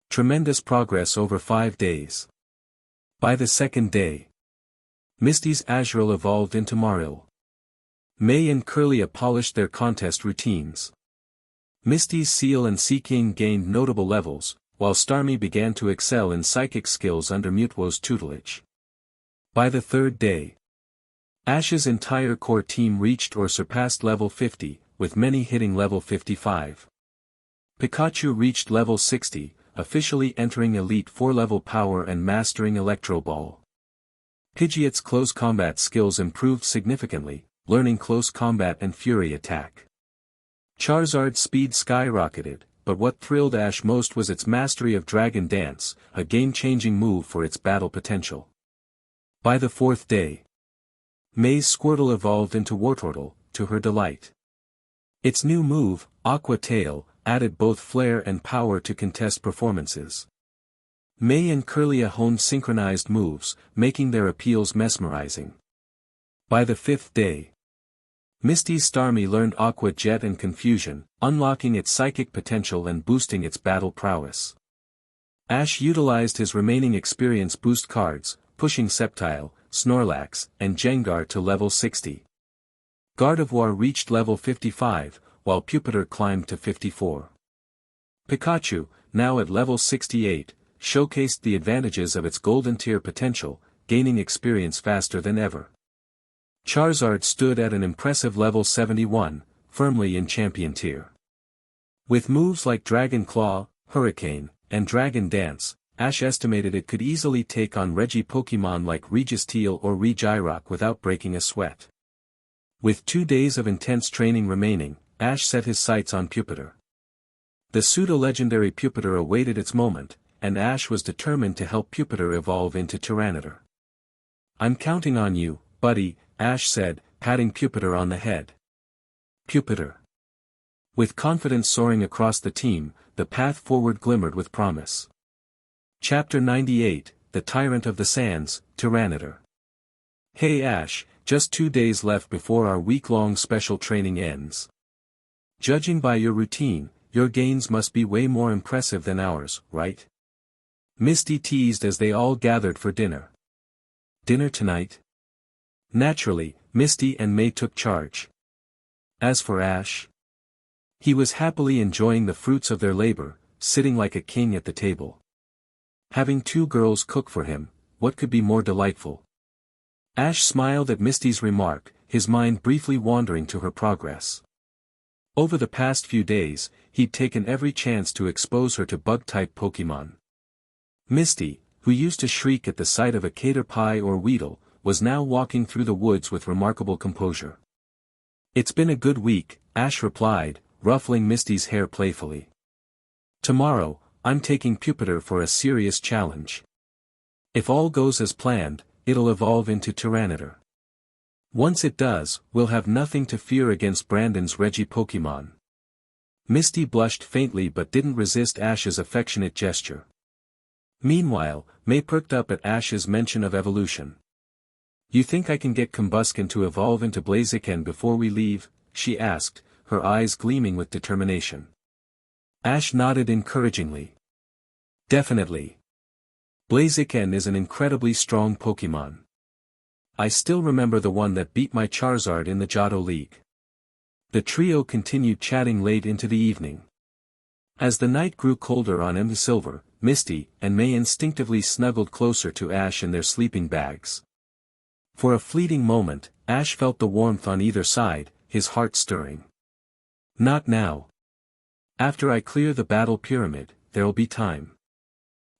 Tremendous progress over 5 days. By the second day, Misty's Azurill evolved into Marill. May and Curlia polished their contest routines. Misty's Seal and Seaking gained notable levels, while Starmie began to excel in psychic skills under Mutwo's tutelage. By the third day, Ash's entire core team reached or surpassed level 50, with many hitting level 55. Pikachu reached level 60, officially entering Elite 4 level power and mastering Electro Ball. Pidgeot's close combat skills improved significantly, learning close combat and fury attack. Charizard's speed skyrocketed, but what thrilled Ash most was its mastery of Dragon Dance, a game-changing move for its battle potential. By the fourth day, May's Squirtle evolved into Wartortle, to her delight. Its new move, Aqua Tail, added both flair and power to contest performances. May and Curlia honed synchronized moves, making their appeals mesmerizing. By the fifth day, Misty's Starmie learned Aqua Jet and Confusion, unlocking its psychic potential and boosting its battle prowess. Ash utilized his remaining experience boost cards, pushing Sceptile, Snorlax, and Gengar to level 60. Gardevoir reached level 55, while Pupitar climbed to 54. Pikachu, now at level 68, showcased the advantages of its Golden Tier potential, gaining experience faster than ever. Charizard stood at an impressive level 71, firmly in Champion Tier. With moves like Dragon Claw, Hurricane, and Dragon Dance, Ash estimated it could easily take on Regi Pokémon like Registeel or Regirock without breaking a sweat. With 2 days of intense training remaining, Ash set his sights on Pupitar. The pseudo-legendary Pupitar awaited its moment, and Ash was determined to help Pupitar evolve into Tyranitar. "I'm counting on you, buddy," Ash said, patting Pupitar on the head. Pupitar. With confidence soaring across the team, the path forward glimmered with promise. Chapter 98, The Tyrant of the Sands, Tyranitar. Hey Ash, just 2 days left before our week-long special training ends. Judging by your routine, your gains must be way more impressive than ours, right? Misty teased as they all gathered for dinner. Dinner tonight? Naturally, Misty and May took charge. As for Ash, he was happily enjoying the fruits of their labor, sitting like a king at the table. Having 2 girls cook for him, what could be more delightful? Ash smiled at Misty's remark, his mind briefly wandering to her progress. Over the past few days, he'd taken every chance to expose her to bug-type Pokémon. Misty, who used to shriek at the sight of a Caterpie or Weedle, was now walking through the woods with remarkable composure. "It's been a good week," Ash replied, ruffling Misty's hair playfully. "Tomorrow, I'm taking Pupitar for a serious challenge. If all goes as planned, it'll evolve into Tyranitar. Once it does, we'll have nothing to fear against Brandon's Regi Pokémon." Misty blushed faintly but didn't resist Ash's affectionate gesture. Meanwhile, May perked up at Ash's mention of evolution. "You think I can get Combusken to evolve into Blaziken before we leave?" she asked, her eyes gleaming with determination. Ash nodded encouragingly. "Definitely. Blaziken is an incredibly strong Pokémon. I still remember the one that beat my Charizard in the Johto League." The trio continued chatting late into the evening. As the night grew colder on Silver, Misty and May instinctively snuggled closer to Ash in their sleeping bags. For a fleeting moment, Ash felt the warmth on either side, his heart stirring. "Not now. After I clear the battle pyramid, there'll be time."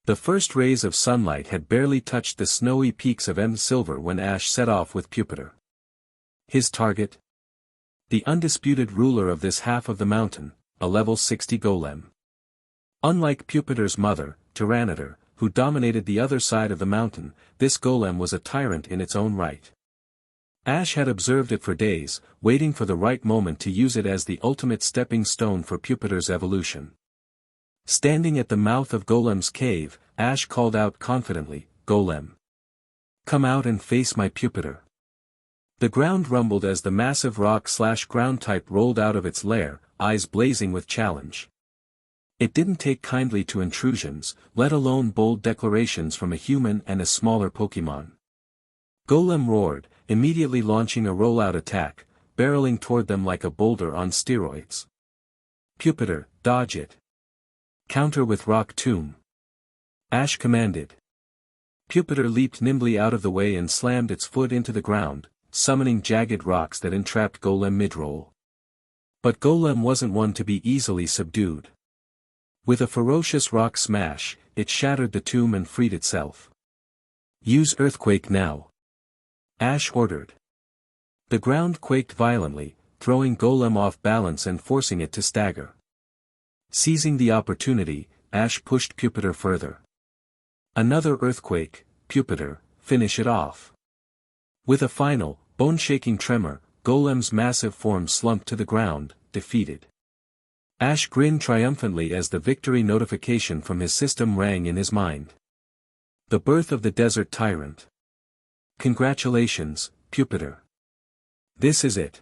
The first rays of sunlight had barely touched the snowy peaks of Silver when Ash set off with Pupitar. His target? The undisputed ruler of this half of the mountain, a level 60 golem. Unlike Pupitar's mother, Tyranitar, who dominated the other side of the mountain, this golem was a tyrant in its own right. Ash had observed it for days, waiting for the right moment to use it as the ultimate stepping stone for Pupitar's evolution. Standing at the mouth of Golem's cave, Ash called out confidently, "Golem! Come out and face my Pupitar." The ground rumbled as the massive rock-slash-ground type rolled out of its lair, eyes blazing with challenge. It didn't take kindly to intrusions, let alone bold declarations from a human and a smaller Pokémon. Golem roared, immediately launching a rollout attack, barreling toward them like a boulder on steroids. Pupitar, dodge it. Counter with Rock Tomb. Ash commanded. Pupitar leaped nimbly out of the way and slammed its foot into the ground, summoning jagged rocks that entrapped Golem mid-roll. But Golem wasn't one to be easily subdued. With a ferocious rock smash, it shattered the tomb and freed itself. Use Earthquake now. Ash ordered. The ground quaked violently, throwing Golem off balance and forcing it to stagger. Seizing the opportunity, Ash pushed Pupitar further. Another Earthquake, Pupitar, finish it off. With a final, bone-shaking tremor, Golem's massive form slumped to the ground, defeated. Ash grinned triumphantly as the victory notification from his system rang in his mind. The birth of the desert tyrant. Congratulations, Pupitar. This is it.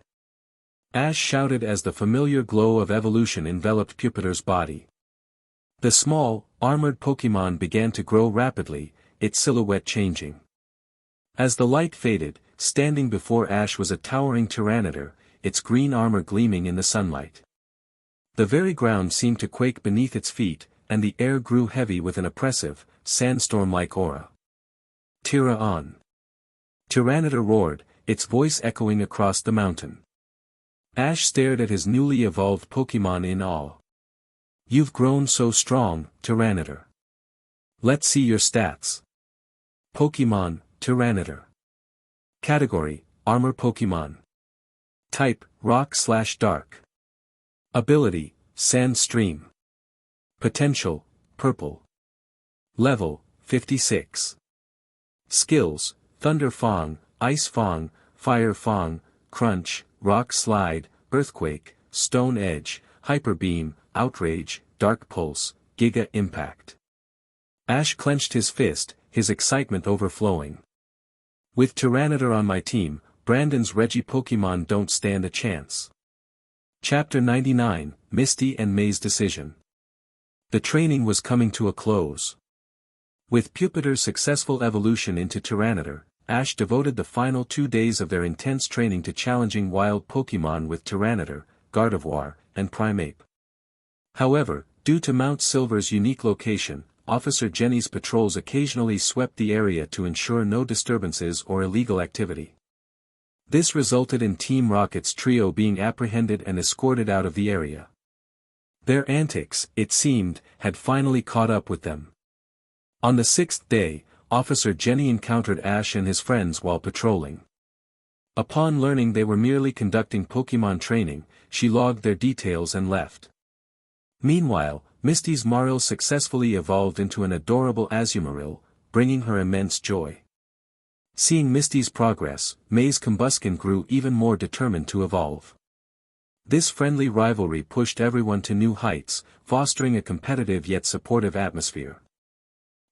Ash shouted as the familiar glow of evolution enveloped Pupitar's body. The small, armored Pokémon began to grow rapidly, its silhouette changing. As the light faded, standing before Ash was a towering Tyranitar, its green armor gleaming in the sunlight. The very ground seemed to quake beneath its feet, and the air grew heavy with an oppressive, sandstorm-like aura. Tira on. Tyranitar roared, its voice echoing across the mountain. Ash stared at his newly evolved Pokémon in awe. You've grown so strong, Tyranitar. Let's see your stats. Pokémon, Tyranitar. Category, Armor Pokémon. Type, Rock/Dark. Ability, Sand Stream. Potential, Purple. Level, 56. Skills, Thunder Fang, Ice Fang, Fire Fang, Crunch, Rock Slide, Earthquake, Stone Edge, Hyper Beam, Outrage, Dark Pulse, Giga Impact. Ash clenched his fist, his excitement overflowing. With Tyranitar on my team, Brandon's Regi-Pokémon don't stand a chance. Chapter 99, Misty and May's Decision. The training was coming to a close. With Pupitar's successful evolution into Tyranitar, Ash devoted the final 2 days of their intense training to challenging wild Pokémon with Tyranitar, Gardevoir, and Primeape. However, due to Mount Silver's unique location, Officer Jenny's patrols occasionally swept the area to ensure no disturbances or illegal activity. This resulted in Team Rocket's trio being apprehended and escorted out of the area. Their antics, it seemed, had finally caught up with them. On the 6th day, Officer Jenny encountered Ash and his friends while patrolling. Upon learning they were merely conducting Pokémon training, she logged their details and left. Meanwhile, Misty's Marill successfully evolved into an adorable Azumarill, bringing her immense joy. Seeing Misty's progress, May's Combusken grew even more determined to evolve. This friendly rivalry pushed everyone to new heights, fostering a competitive yet supportive atmosphere.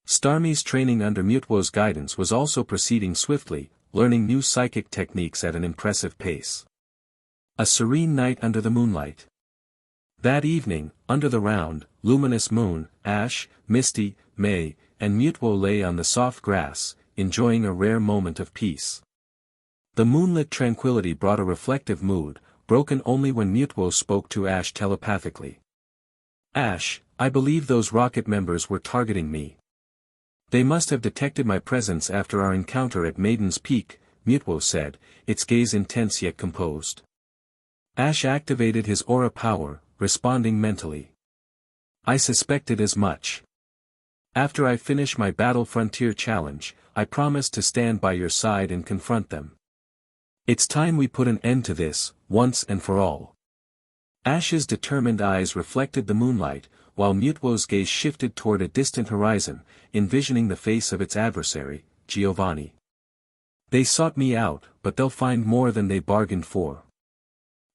Starmie's training under Mutwo's guidance was also proceeding swiftly, learning new psychic techniques at an impressive pace. A serene night under the moonlight. That evening, under the round, luminous moon, Ash, Misty, May, and Mutwo lay on the soft grass, enjoying a rare moment of peace. The moonlit tranquility brought a reflective mood, broken only when Mutwo spoke to Ash telepathically. Ash, I believe those Rocket members were targeting me. They must have detected my presence after our encounter at Maiden's Peak, Mutwo said, its gaze intense yet composed. Ash activated his aura power, responding mentally. I suspected as much. After I finish my Battle Frontier challenge, I promise to stand by your side and confront them. It's time we put an end to this, once and for all. Ash's determined eyes reflected the moonlight, while Mutwo's gaze shifted toward a distant horizon, envisioning the face of its adversary, Giovanni. They sought me out, but they'll find more than they bargained for.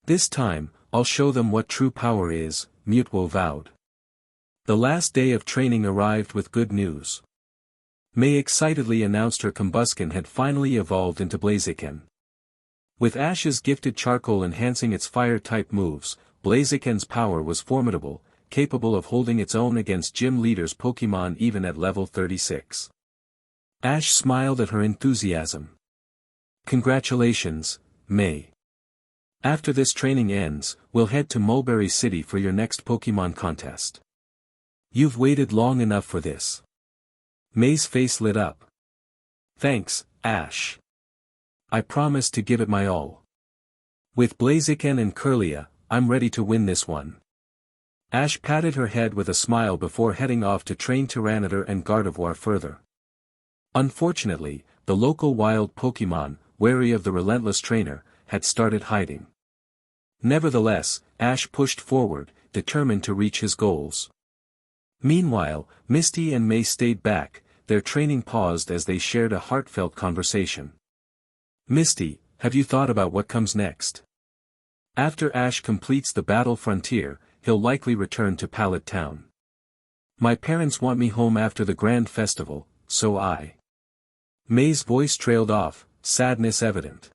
This time, I'll show them what true power is, Mutwo vowed. The last day of training arrived with good news. May excitedly announced her Combusken had finally evolved into Blaziken. With Ash's gifted charcoal enhancing its fire-type moves, Blaziken's power was formidable, capable of holding its own against gym leaders' Pokémon even at level 36. Ash smiled at her enthusiasm. Congratulations, May. After this training ends, we'll head to Mulberry City for your next Pokémon contest. You've waited long enough for this. May's face lit up. Thanks, Ash. I promise to give it my all. With Blaziken and Kirlia, I'm ready to win this one. Ash patted her head with a smile before heading off to train Tyranitar and Gardevoir further. Unfortunately, the local wild Pokémon, wary of the relentless trainer, had started hiding. Nevertheless, Ash pushed forward, determined to reach his goals. Meanwhile, Misty and May stayed back, their training paused as they shared a heartfelt conversation. Misty, have you thought about what comes next? After Ash completes the battle frontier, he'll likely return to Pallet Town. My parents want me home after the grand festival, so May's voice trailed off, sadness evident.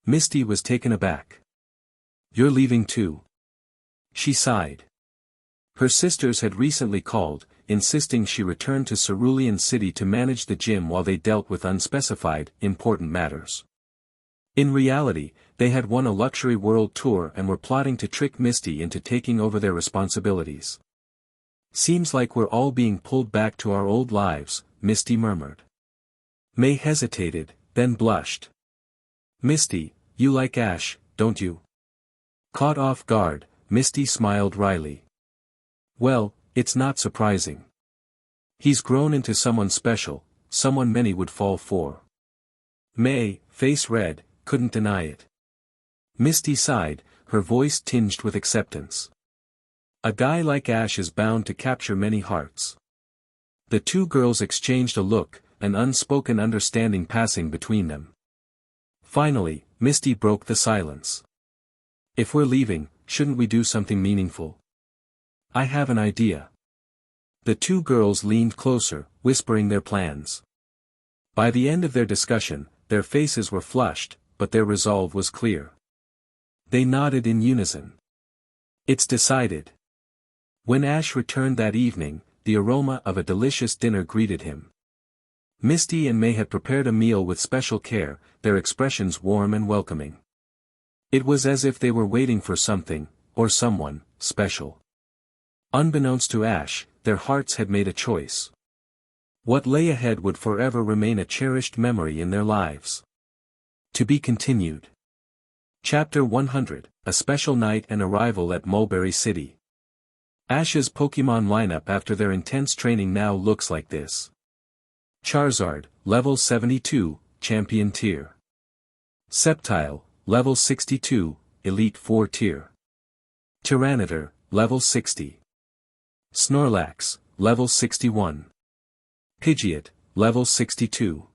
Misty was taken aback. You're leaving too? She sighed. Her sisters had recently called, insisting she return to Cerulean City to manage the gym while they dealt with unspecified, important matters. In reality, they had won a luxury world tour and were plotting to trick Misty into taking over their responsibilities. Seems like we're all being pulled back to our old lives, Misty murmured. May hesitated, then blushed. Misty, you like Ash, don't you? Caught off guard, Misty smiled wryly. Well, it's not surprising. He's grown into someone special, someone many would fall for. May, face red, couldn't deny it. Misty sighed, her voice tinged with acceptance. A guy like Ash is bound to capture many hearts. The two girls exchanged a look, an unspoken understanding passing between them. Finally, Misty broke the silence. If we're leaving, shouldn't we do something meaningful? I have an idea. The two girls leaned closer, whispering their plans. By the end of their discussion, their faces were flushed, but their resolve was clear. They nodded in unison. It's decided. When Ash returned that evening, the aroma of a delicious dinner greeted him. Misty and May had prepared a meal with special care, their expressions warm and welcoming. It was as if they were waiting for something, or someone, special. Unbeknownst to Ash, their hearts had made a choice. What lay ahead would forever remain a cherished memory in their lives. To be continued. Chapter 100, A Special Night and Arrival at Mulberry City. Ash's Pokémon lineup after their intense training now looks like this. Charizard, level 72, Champion Tier. Sceptile, level 62, Elite 4 Tier. Tyranitar, level 60. Snorlax, level 61. Pidgeot, level 62.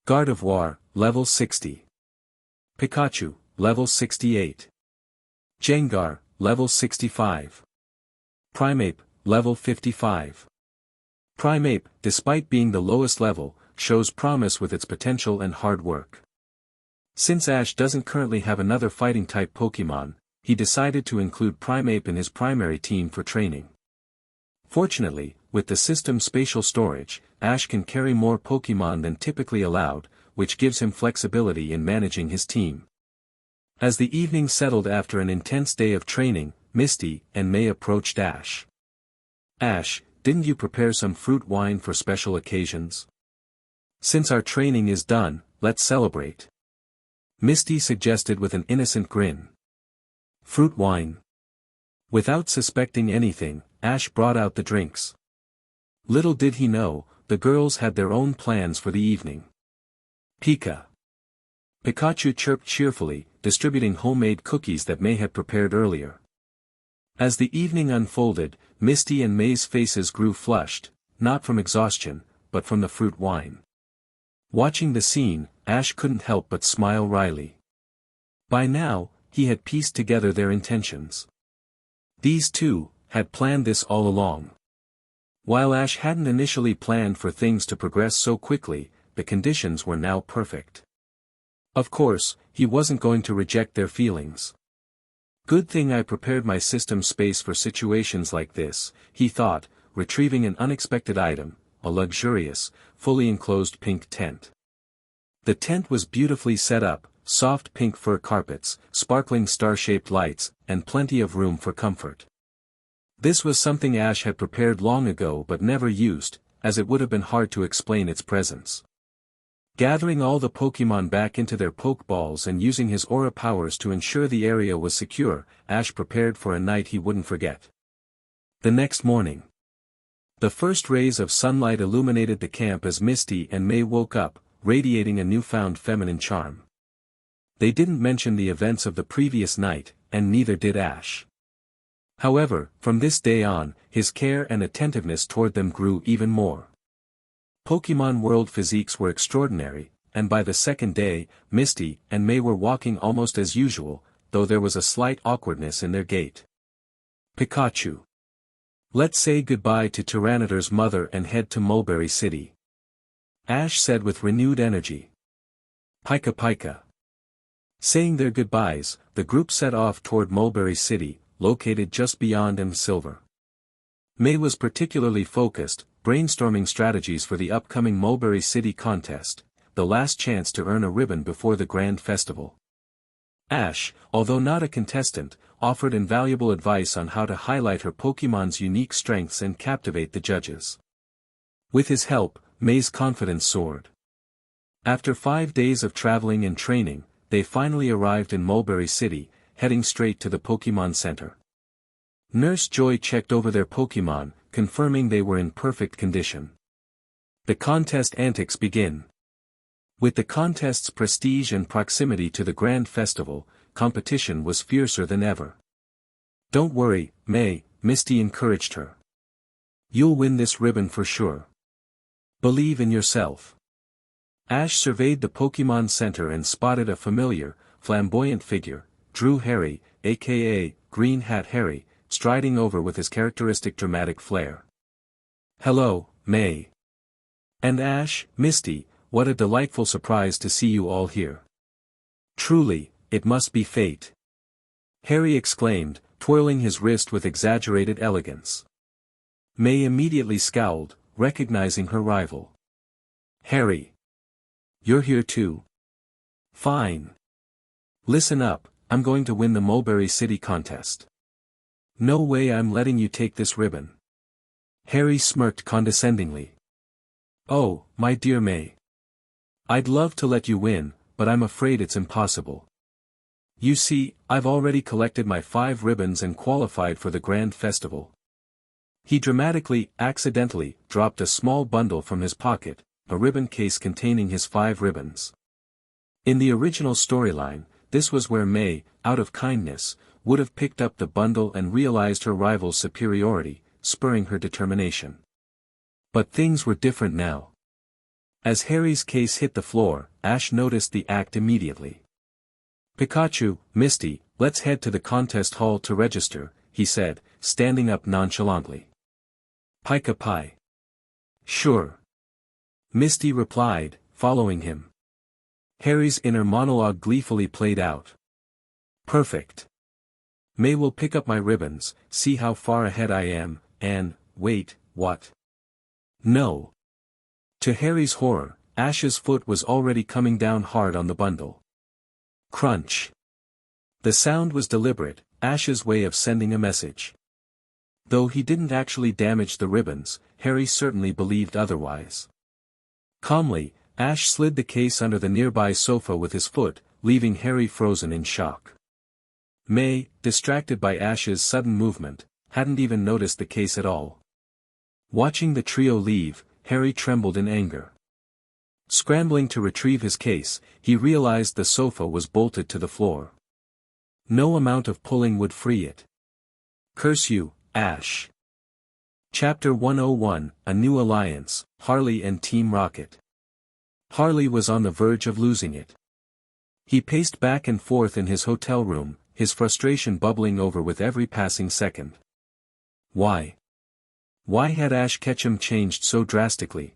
Gardevoir, level 60. Pikachu, level 68. Gengar, level 65. Primeape, level 55. Primeape, despite being the lowest level, shows promise with its potential and hard work. Since Ash doesn't currently have another fighting-type Pokémon, he decided to include Primeape in his primary team for training. Fortunately, with the system's spatial storage, Ash can carry more Pokémon than typically allowed, which gives him flexibility in managing his team. As the evening settled after an intense day of training, Misty and May approached Ash. Ash, didn't you prepare some fruit wine for special occasions? Since our training is done, let's celebrate. Misty suggested with an innocent grin. Fruit wine. Without suspecting anything, Ash brought out the drinks. Little did he know, the girls had their own plans for the evening. Pikachu chirped cheerfully, distributing homemade cookies that May had prepared earlier. As the evening unfolded, Misty and May's faces grew flushed, not from exhaustion, but from the fruit wine. Watching the scene, Ash couldn't help but smile wryly. By now, he had pieced together their intentions. These two had planned this all along. While Ash hadn't initially planned for things to progress so quickly, the conditions were now perfect. Of course, he wasn't going to reject their feelings. Good thing I prepared my system space for situations like this, he thought, retrieving an unexpected item, a luxurious, fully enclosed pink tent. The tent was beautifully set up, soft pink fur carpets, sparkling star-shaped lights, and plenty of room for comfort. This was something Ash had prepared long ago but never used, as it would have been hard to explain its presence. Gathering all the Pokémon back into their Pokeballs and using his aura powers to ensure the area was secure, Ash prepared for a night he wouldn't forget. The next morning. The first rays of sunlight illuminated the camp as Misty and May woke up, radiating a newfound feminine charm. They didn't mention the events of the previous night, and neither did Ash. However, from this day on, his care and attentiveness toward them grew even more. Pokémon World physiques were extraordinary, and by the second day, Misty and May were walking almost as usual, though there was a slight awkwardness in their gait. Pikachu. Let's say goodbye to Tyranitar's mother and head to Mulberry City. Ash said with renewed energy. Pika Pika. Saying their goodbyes, the group set off toward Mulberry City, located just beyond Silver. May was particularly focused, brainstorming strategies for the upcoming Mulberry City contest, the last chance to earn a ribbon before the Grand Festival. Ash, although not a contestant, offered invaluable advice on how to highlight her Pokémon's unique strengths and captivate the judges. With his help, May's confidence soared. After 5 days of traveling and training, they finally arrived in Mulberry City, heading straight to the Pokémon Center. Nurse Joy checked over their Pokémon, confirming they were in perfect condition. The contest antics begin. With the contest's prestige and proximity to the Grand Festival, competition was fiercer than ever. Don't worry, May, Misty encouraged her. You'll win this ribbon for sure. Believe in yourself. Ash surveyed the Pokémon Center and spotted a familiar, flamboyant figure, Drew Harry, aka Green Hat Harry, striding over with his characteristic dramatic flair. Hello, May. And Ash, Misty, what a delightful surprise to see you all here. Truly, it must be fate. Harry exclaimed, twirling his wrist with exaggerated elegance. May immediately scowled, recognizing her rival. Harry. You're here too? Fine. Listen up, I'm going to win the Mulberry City contest. No way I'm letting you take this ribbon. Harry smirked condescendingly. Oh, my dear May. I'd love to let you win, but I'm afraid it's impossible. You see, I've already collected my 5 ribbons and qualified for the Grand Festival. He dramatically, accidentally, dropped a small bundle from his pocket, a ribbon case containing his 5 ribbons. In the original storyline, this was where May, out of kindness, would have picked up the bundle and realized her rival's superiority, spurring her determination. But things were different now. As Harry's case hit the floor, Ash noticed the act immediately. Pikachu, Misty, let's head to the contest hall to register, he said, standing up nonchalantly. Pika Pi. Sure. Misty replied, following him. Harry's inner monologue gleefully played out. Perfect. May will pick up my ribbons, see how far ahead I am, and, wait, what? No. To Harry's horror, Ash's foot was already coming down hard on the bundle. Crunch. The sound was deliberate, Ash's way of sending a message. Though he didn't actually damage the ribbons, Harry certainly believed otherwise. Calmly, Ash slid the case under the nearby sofa with his foot, leaving Harry frozen in shock. May, distracted by Ash's sudden movement, hadn't even noticed the case at all. Watching the trio leave, Harry trembled in anger. Scrambling to retrieve his case, he realized the sofa was bolted to the floor. No amount of pulling would free it. Curse you, Ash. Chapter 101, A New Alliance, Harley and Team Rocket. Harley was on the verge of losing it. He paced back and forth in his hotel room, his frustration bubbling over with every passing second. Why? Why had Ash Ketchum changed so drastically?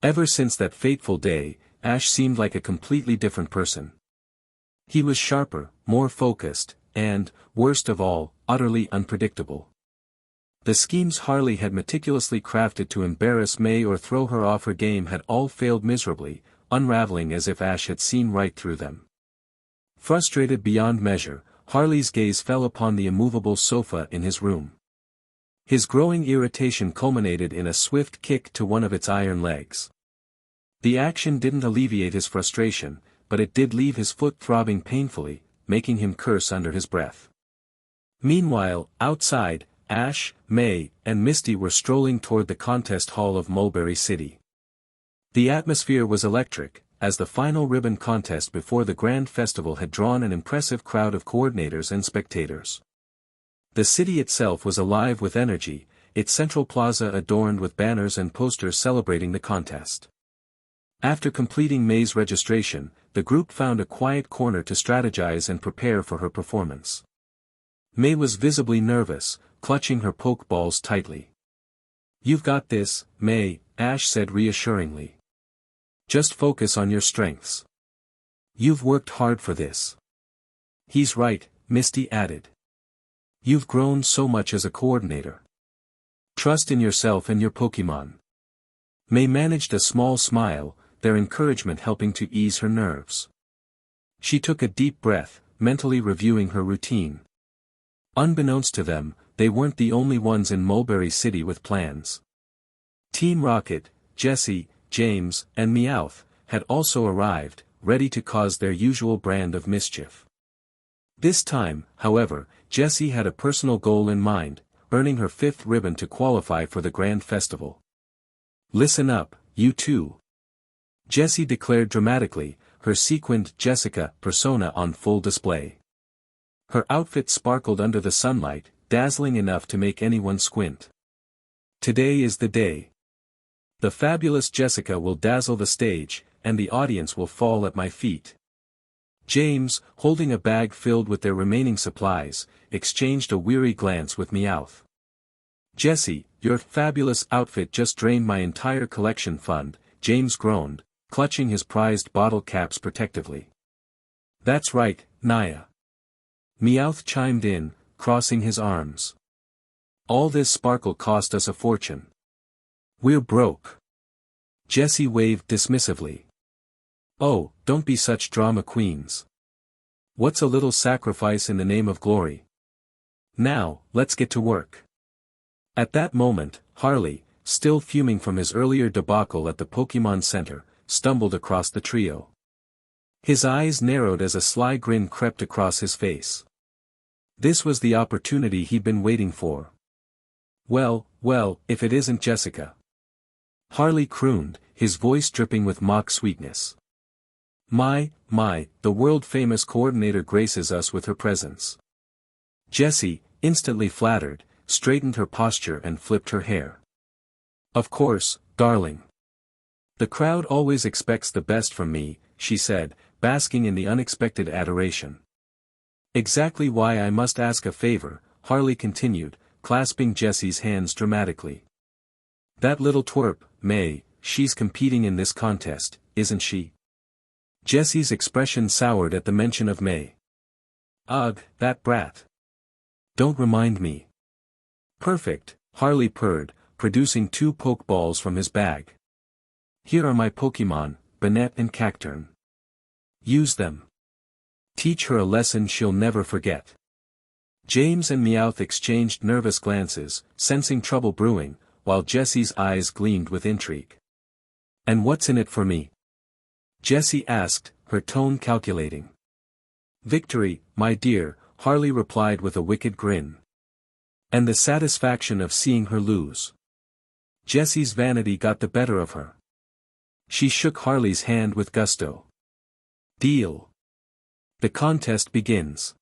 Ever since that fateful day, Ash seemed like a completely different person. He was sharper, more focused, and, worst of all, utterly unpredictable. The schemes Harley had meticulously crafted to embarrass May or throw her off her game had all failed miserably, unraveling as if Ash had seen right through them. Frustrated beyond measure, Harley's gaze fell upon the immovable sofa in his room. His growing irritation culminated in a swift kick to one of its iron legs. The action didn't alleviate his frustration, but it did leave his foot throbbing painfully, making him curse under his breath. Meanwhile, outside, Ash, May, and Misty were strolling toward the contest hall of Mulberry City. The atmosphere was electric, as the final ribbon contest before the Grand Festival had drawn an impressive crowd of coordinators and spectators. The city itself was alive with energy, its central plaza adorned with banners and posters celebrating the contest. After completing May's registration, the group found a quiet corner to strategize and prepare for her performance. May was visibly nervous, clutching her pokeballs tightly. "You've got this, May," Ash said reassuringly. "Just focus on your strengths. You've worked hard for this." "He's right," Misty added. "You've grown so much as a coordinator. Trust in yourself and your Pokémon." May managed a small smile, their encouragement helping to ease her nerves. She took a deep breath, mentally reviewing her routine. Unbeknownst to them, they weren't the only ones in Mulberry City with plans. Team Rocket, Jessie, James, and Meowth had also arrived, ready to cause their usual brand of mischief. This time, however, Jessie had a personal goal in mind, earning her 5th ribbon to qualify for the Grand Festival. "Listen up, you two," Jessie declared dramatically, her sequined Jessica persona on full display. Her outfit sparkled under the sunlight, dazzling enough to make anyone squint. "Today is the day. The fabulous Jessica will dazzle the stage, and the audience will fall at my feet." James, holding a bag filled with their remaining supplies, exchanged a weary glance with Meowth. "Jessie, your fabulous outfit just drained my entire collection fund," James groaned, clutching his prized bottle caps protectively. "That's right, Naya." Meowth chimed in, crossing his arms. "All this sparkle cost us a fortune. We're broke." Jessie waved dismissively. "Oh, don't be such drama queens. What's a little sacrifice in the name of glory? Now, let's get to work." At that moment, Harley, still fuming from his earlier debacle at the Pokémon Center, stumbled across the trio. His eyes narrowed as a sly grin crept across his face. This was the opportunity he'd been waiting for. Well, if it isn't Jessica." Harley crooned, his voice dripping with mock sweetness. My, the world-famous coordinator graces us with her presence." Jessie, instantly flattered, straightened her posture and flipped her hair. "Of course, darling. The crowd always expects the best from me," she said, basking in the unexpected adoration. "Exactly why I must ask a favor," Harley continued, clasping Jessie's hands dramatically. "That little twerp, May, she's competing in this contest, isn't she?" Jessie's expression soured at the mention of May. "Ugh, that brat. Don't remind me." "Perfect," Harley purred, producing 2 Pokeballs from his bag. "Here are my Pokémon, Banette and Cacturne. Use them. Teach her a lesson she'll never forget." James and Meowth exchanged nervous glances, sensing trouble brewing, while Jessie's eyes gleamed with intrigue. "And what's in it for me?" Jessie asked, her tone calculating. "Victory, my dear," Harley replied with a wicked grin. "And the satisfaction of seeing her lose." Jessie's vanity got the better of her. She shook Harley's hand with gusto. "Deal. The contest begins."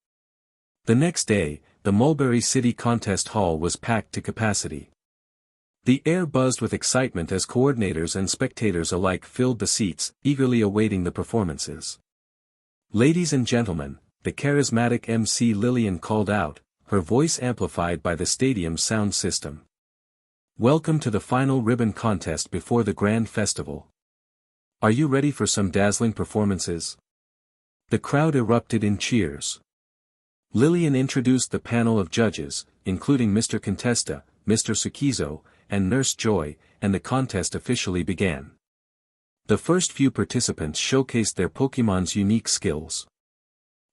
The next day, the Mulberry City Contest Hall was packed to capacity. The air buzzed with excitement as coordinators and spectators alike filled the seats, eagerly awaiting the performances. "Ladies and gentlemen," the charismatic MC Lillian called out, her voice amplified by the stadium's sound system. "Welcome to the final ribbon contest before the Grand Festival. Are you ready for some dazzling performances?" The crowd erupted in cheers. Lillian introduced the panel of judges, including Mr. Contesta, Mr. Sukizo, and Nurse Joy, and the contest officially began. The first few participants showcased their Pokémon's unique skills.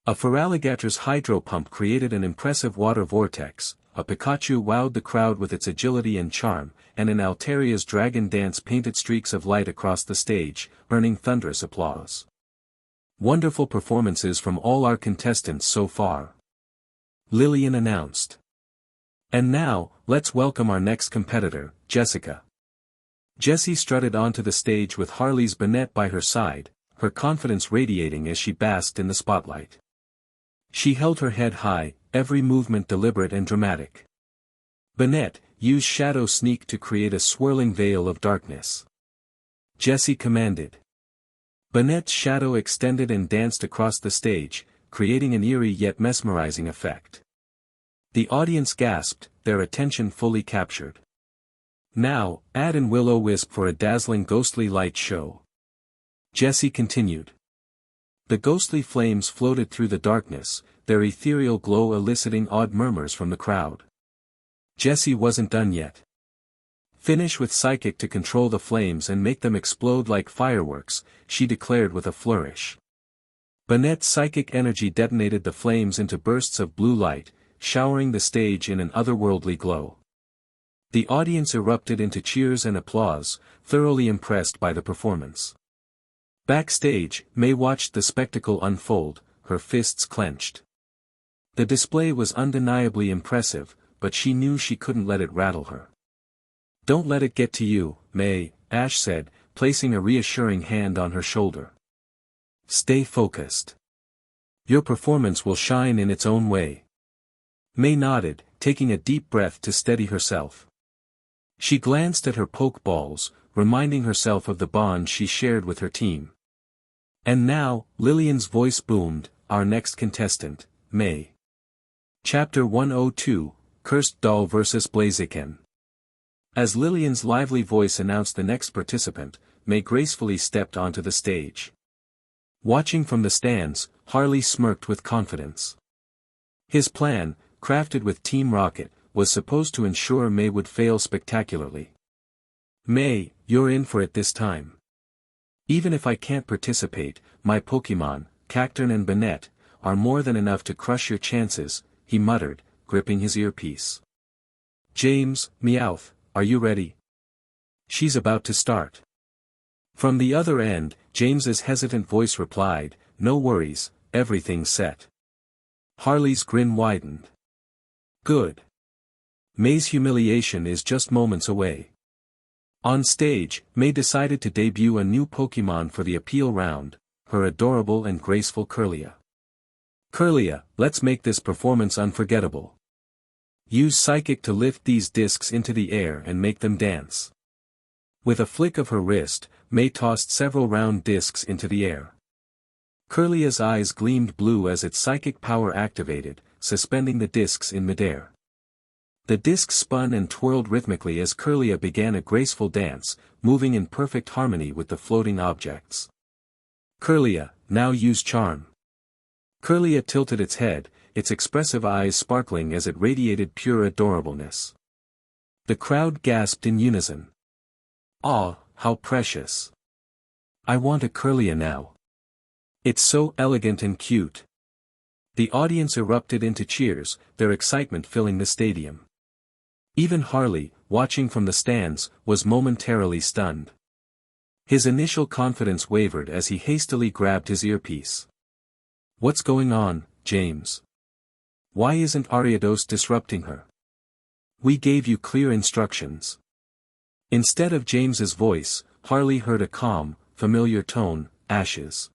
A Feraligator's hydro pump created an impressive water vortex, a Pikachu wowed the crowd with its agility and charm, and an Altaria's dragon dance painted streaks of light across the stage, earning thunderous applause. Wonderful performances from all our contestants so far, Lillian announced. And now, let's welcome our next competitor, Jessica. Jessie strutted onto the stage with Harley's Banette by her side, her confidence radiating as she basked in the spotlight. She held her head high, every movement deliberate and dramatic. Banette, use Shadow Sneak to create a swirling veil of darkness, Jessie commanded. Banette's shadow extended and danced across the stage, creating an eerie yet mesmerizing effect. The audience gasped, their attention fully captured. Now, add an Will-O-Wisp for a dazzling ghostly light show, Jessie continued. The ghostly flames floated through the darkness, their ethereal glow eliciting odd murmurs from the crowd. Jessie wasn't done yet. Finish with Psychic to control the flames and make them explode like fireworks, she declared with a flourish. Banette's psychic energy detonated the flames into bursts of blue light, showering the stage in an otherworldly glow. The audience erupted into cheers and applause, thoroughly impressed by the performance. Backstage, May watched the spectacle unfold, her fists clenched. The display was undeniably impressive, but she knew she couldn't let it rattle her. Don't let it get to you, May, Ash said, placing a reassuring hand on her shoulder. Stay focused. Your performance will shine in its own way. May nodded, taking a deep breath to steady herself. She glanced at her Pokeballs, reminding herself of the bond she shared with her team. And now, Lillian's voice boomed, our next contestant, May. Chapter 102, Cursed Doll vs. Blaziken. As Lillian's lively voice announced the next participant, May gracefully stepped onto the stage. Watching from the stands, Harley smirked with confidence. His plan, crafted with Team Rocket, was supposed to ensure May would fail spectacularly. May, you're in for it this time. Even if I can't participate, my Pokémon, Cacturne and Banette, are more than enough to crush your chances, he muttered, gripping his earpiece. James, Meowth, are you ready? She's about to start. From the other end, James's hesitant voice replied, no worries, everything's set. Harley's grin widened. Good. May's humiliation is just moments away. On stage, May decided to debut a new Pokémon for the appeal round, her adorable and graceful Kirlia. Kirlia, let's make this performance unforgettable. Use Psychic to lift these discs into the air and make them dance. With a flick of her wrist, May tossed several round discs into the air. Kirlia's eyes gleamed blue as its psychic power activated, suspending the discs in midair. The discs spun and twirled rhythmically as Kirlia began a graceful dance, moving in perfect harmony with the floating objects. Kirlia, now use Charm. Kirlia tilted its head, its expressive eyes sparkling as it radiated pure adorableness. The crowd gasped in unison. Ah, how precious. I want a Kirlia now. It's so elegant and cute. The audience erupted into cheers, their excitement filling the stadium. Even Harley, watching from the stands, was momentarily stunned. His initial confidence wavered as he hastily grabbed his earpiece. What's going on, James? Why isn't Ariados disrupting her? We gave you clear instructions. Instead of James's voice, Harley heard a calm, familiar tone, Ash's.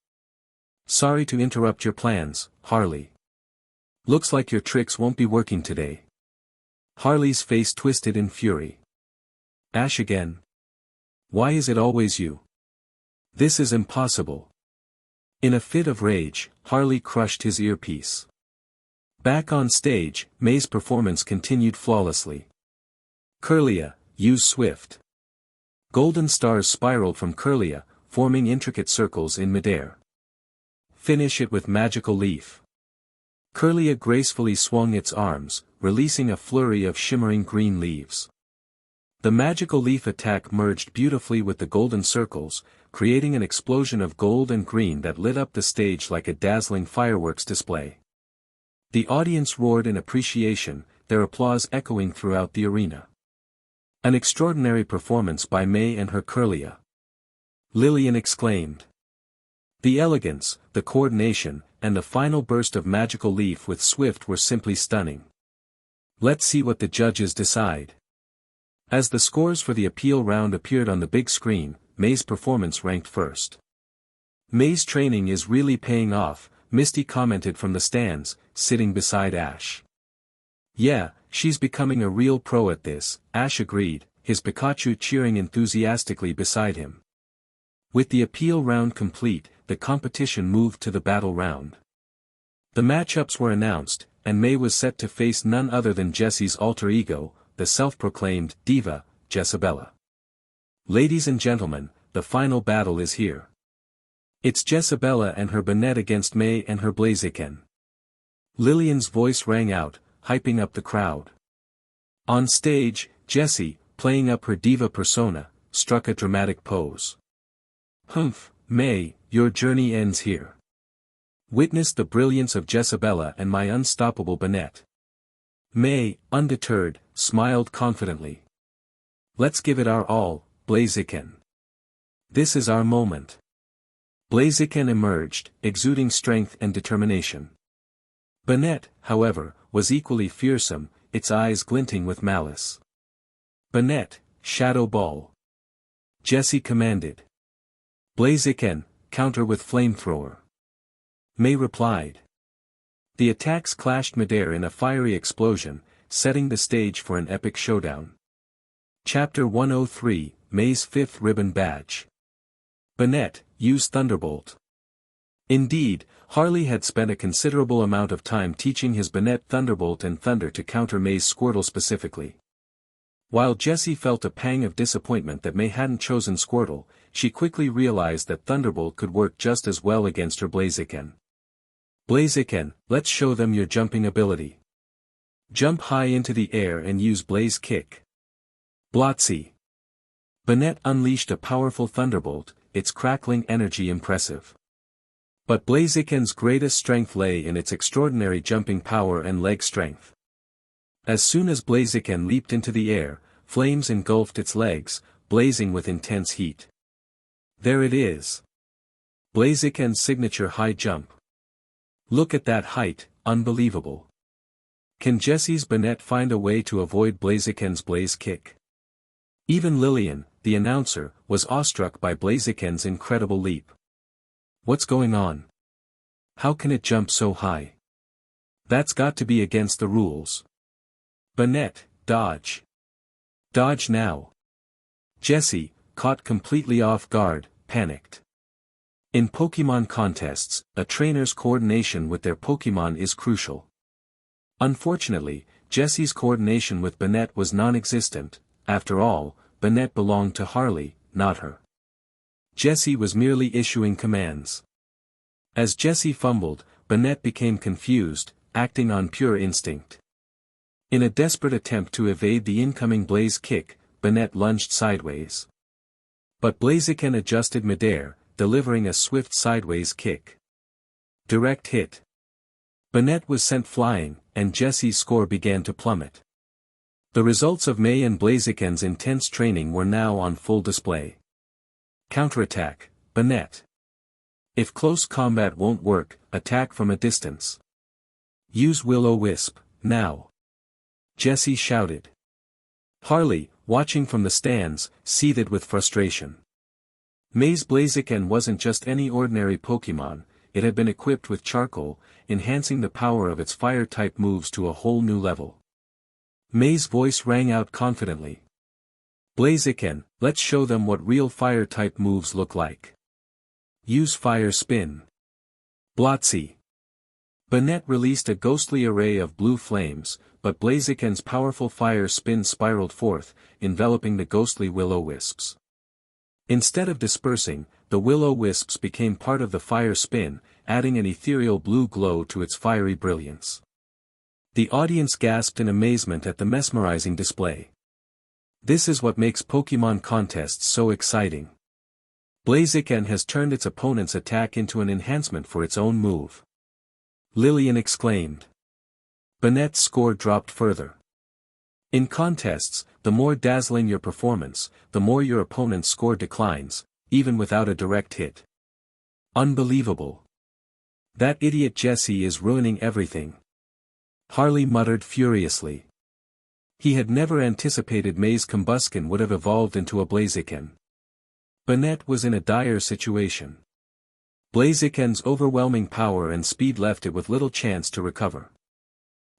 Sorry to interrupt your plans, Harley. Looks like your tricks won't be working today. Harley's face twisted in fury. Ash again? Why is it always you? This is impossible. In a fit of rage, Harley crushed his earpiece. Back on stage, May's performance continued flawlessly. Kirlia, use Swift. Golden stars spiraled from Kirlia, forming intricate circles in midair. Finish it with Magical Leaf. Kirlia gracefully swung its arms, releasing a flurry of shimmering green leaves. The magical leaf attack merged beautifully with the golden circles, creating an explosion of gold and green that lit up the stage like a dazzling fireworks display. The audience roared in appreciation, their applause echoing throughout the arena. An extraordinary performance by May and her Kirlia. Lillian exclaimed. The elegance, the coordination, and the final burst of magical leaf with Swift were simply stunning. Let's see what the judges decide. As the scores for the appeal round appeared on the big screen, May's performance ranked first. May's training is really paying off, Misty commented from the stands, sitting beside Ash. Yeah, she's becoming a real pro at this, Ash agreed, his Pikachu cheering enthusiastically beside him. With the appeal round complete, the competition moved to the battle round. The matchups were announced, and May was set to face none other than Jessie's alter ego, the self-proclaimed diva, Jessabella. Ladies and gentlemen, the final battle is here. It's Jessabella and her Banette against May and her Blaziken. Lillian's voice rang out, hyping up the crowd. On stage, Jessie, playing up her diva persona, struck a dramatic pose. Humph, May, your journey ends here. Witness the brilliance of Jessabella and my unstoppable Banette. May, undeterred, smiled confidently. Let's give it our all, Blaziken. This is our moment. Blaziken emerged, exuding strength and determination. Banette, however, was equally fearsome, its eyes glinting with malice. Banette, Shadow Ball. Jessie commanded. Blaziken, counter with Flamethrower. May replied. The attacks clashed midair in a fiery explosion, setting the stage for an epic showdown. Chapter 103, May's 5th Ribbon Badge. Banette, use Thunderbolt. Indeed, Harley had spent a considerable amount of time teaching his Banette Thunderbolt and Thunder to counter May's Squirtle specifically. While Jessie felt a pang of disappointment that May hadn't chosen Squirtle, she quickly realized that Thunderbolt could work just as well against her Blaziken. Blaziken, let's show them your jumping ability. Jump high into the air and use Blaze Kick. Blotsy. Banette unleashed a powerful Thunderbolt, its crackling energy impressive. But Blaziken's greatest strength lay in its extraordinary jumping power and leg strength. As soon as Blaziken leaped into the air, flames engulfed its legs, blazing with intense heat. There it is. Blaziken's signature high jump. Look at that height, unbelievable. Can Jessie's Banette find a way to avoid Blaziken's Blaze Kick? Even Lillian, the announcer, was awestruck by Blaziken's incredible leap. What's going on? How can it jump so high? That's got to be against the rules. Banette, dodge. Dodge now. Jessie, caught completely off guard, panicked. In Pokémon contests, a trainer's coordination with their Pokémon is crucial. Unfortunately, Jessie's coordination with Banette was non-existent. After all, Banette belonged to Harley, not her. Jessie was merely issuing commands. As Jessie fumbled, Banette became confused, acting on pure instinct. In a desperate attempt to evade the incoming Blaze Kick, Banette lunged sideways. But Blaziken adjusted midair, delivering a swift sideways kick. Direct hit. Banette was sent flying, and Jessie's score began to plummet. The results of May and Blaziken's intense training were now on full display. Counterattack, Banette. If close combat won't work, attack from a distance. Use Will-O-Wisp, now. Jessie shouted. Harley, watching from the stands, seethed with frustration. May's Blaziken wasn't just any ordinary Pokémon, it had been equipped with charcoal, enhancing the power of its fire-type moves to a whole new level. May's voice rang out confidently. Blaziken, let's show them what real fire-type moves look like. Use Fire Spin. Blotsy. Banette released a ghostly array of blue flames, but Blaziken's powerful fire spin spiraled forth, enveloping the ghostly will-o-wisps. Instead of dispersing, the will-o-wisps became part of the fire spin, adding an ethereal blue glow to its fiery brilliance. The audience gasped in amazement at the mesmerizing display. This is what makes Pokémon contests so exciting. Blaziken has turned its opponent's attack into an enhancement for its own move. Lillian exclaimed. Banette's score dropped further. In contests, the more dazzling your performance, the more your opponent's score declines, even without a direct hit. Unbelievable. That idiot Jessie is ruining everything. Harley muttered furiously. He had never anticipated May's Combusken would have evolved into a Blaziken. Banette was in a dire situation. Blaziken's overwhelming power and speed left it with little chance to recover.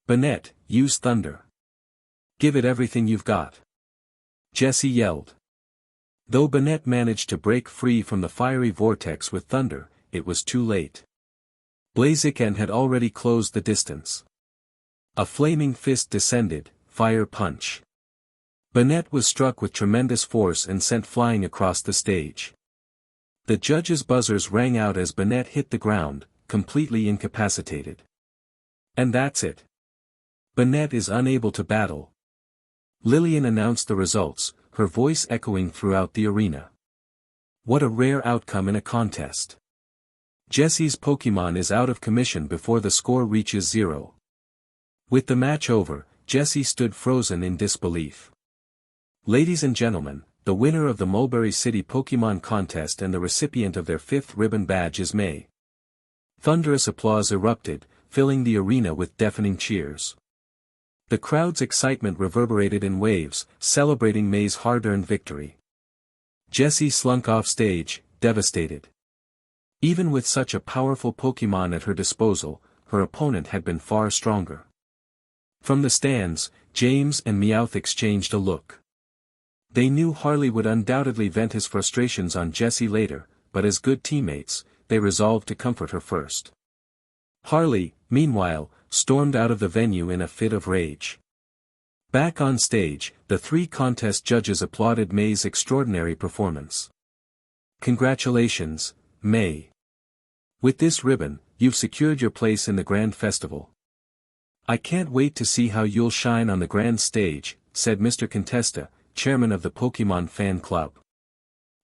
Banette, use Thunder. Give it everything you've got. Jessie yelled. Though Banette managed to break free from the fiery vortex with Thunder, it was too late. Blaziken had already closed the distance. A flaming fist descended, fire punch. Banette was struck with tremendous force and sent flying across the stage. The judges' buzzers rang out as Banette hit the ground, completely incapacitated. And that's it. Banette is unable to battle. Lillian announced the results, her voice echoing throughout the arena. What a rare outcome in a contest. Jessie's Pokémon is out of commission before the score reaches 0. With the match over, Jessie stood frozen in disbelief. Ladies and gentlemen, the winner of the Mulberry City Pokémon contest and the recipient of their 5th ribbon badge is May. Thunderous applause erupted, filling the arena with deafening cheers. The crowd's excitement reverberated in waves, celebrating May's hard-earned victory. Jessie slunk off stage, devastated. Even with such a powerful Pokémon at her disposal, her opponent had been far stronger. From the stands, James and Meowth exchanged a look. They knew Harley would undoubtedly vent his frustrations on Jessie later, but as good teammates, they resolved to comfort her first. Harley, meanwhile, stormed out of the venue in a fit of rage. Back on stage, the 3 contest judges applauded May's extraordinary performance. Congratulations, May. With this ribbon, you've secured your place in the Grand Festival. I can't wait to see how you'll shine on the grand stage, said Mr. Contesta, chairman of the Pokémon fan club.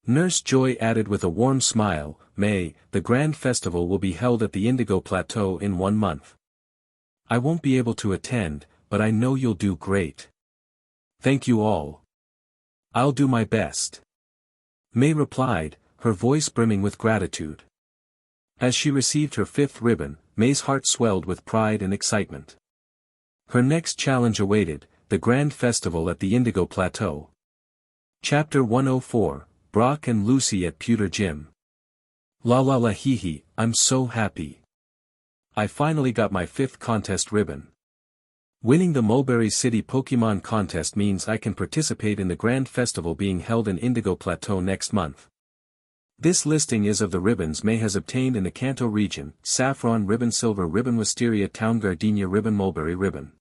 Nurse Joy added with a warm smile, May, the Grand Festival will be held at the Indigo Plateau in 1 month. I won't be able to attend, but I know you'll do great. Thank you all. I'll do my best. May replied, her voice brimming with gratitude. As she received her 5th ribbon, May's heart swelled with pride and excitement. Her next challenge awaited, the Grand Festival at the Indigo Plateau. Chapter 104, Brock and Lucy at Pewter Gym. La la la hee hee, I'm so happy. I finally got my 5th contest ribbon. Winning the Mulberry City Pokémon contest means I can participate in the Grand Festival being held in Indigo Plateau next month. This listing is of the ribbons May has obtained in the Kanto region: Saffron Ribbon, Silver Ribbon, Wisteria Town, Gardenia Ribbon, Mulberry Ribbon.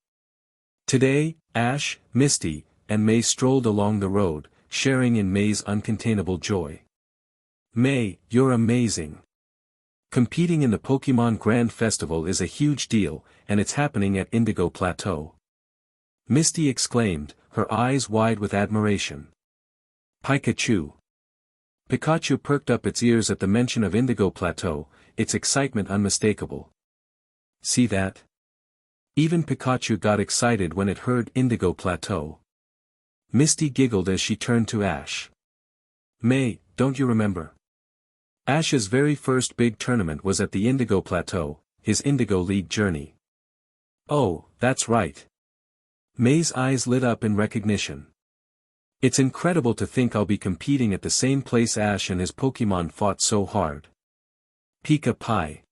Today, Ash, Misty, and May strolled along the road, sharing in May's uncontainable joy. May, you're amazing. Competing in the Pokémon Grand Festival is a huge deal, and it's happening at Indigo Plateau. Misty exclaimed, her eyes wide with admiration. Pikachu. Pikachu perked up its ears at the mention of Indigo Plateau, its excitement unmistakable. See that? Even Pikachu got excited when it heard Indigo Plateau. Misty giggled as she turned to Ash. May, don't you remember? Ash's very first big tournament was at the Indigo Plateau, his Indigo League journey. Oh, that's right. May's eyes lit up in recognition. It's incredible to think I'll be competing at the same place Ash and his Pokémon fought so hard. Pika Pie.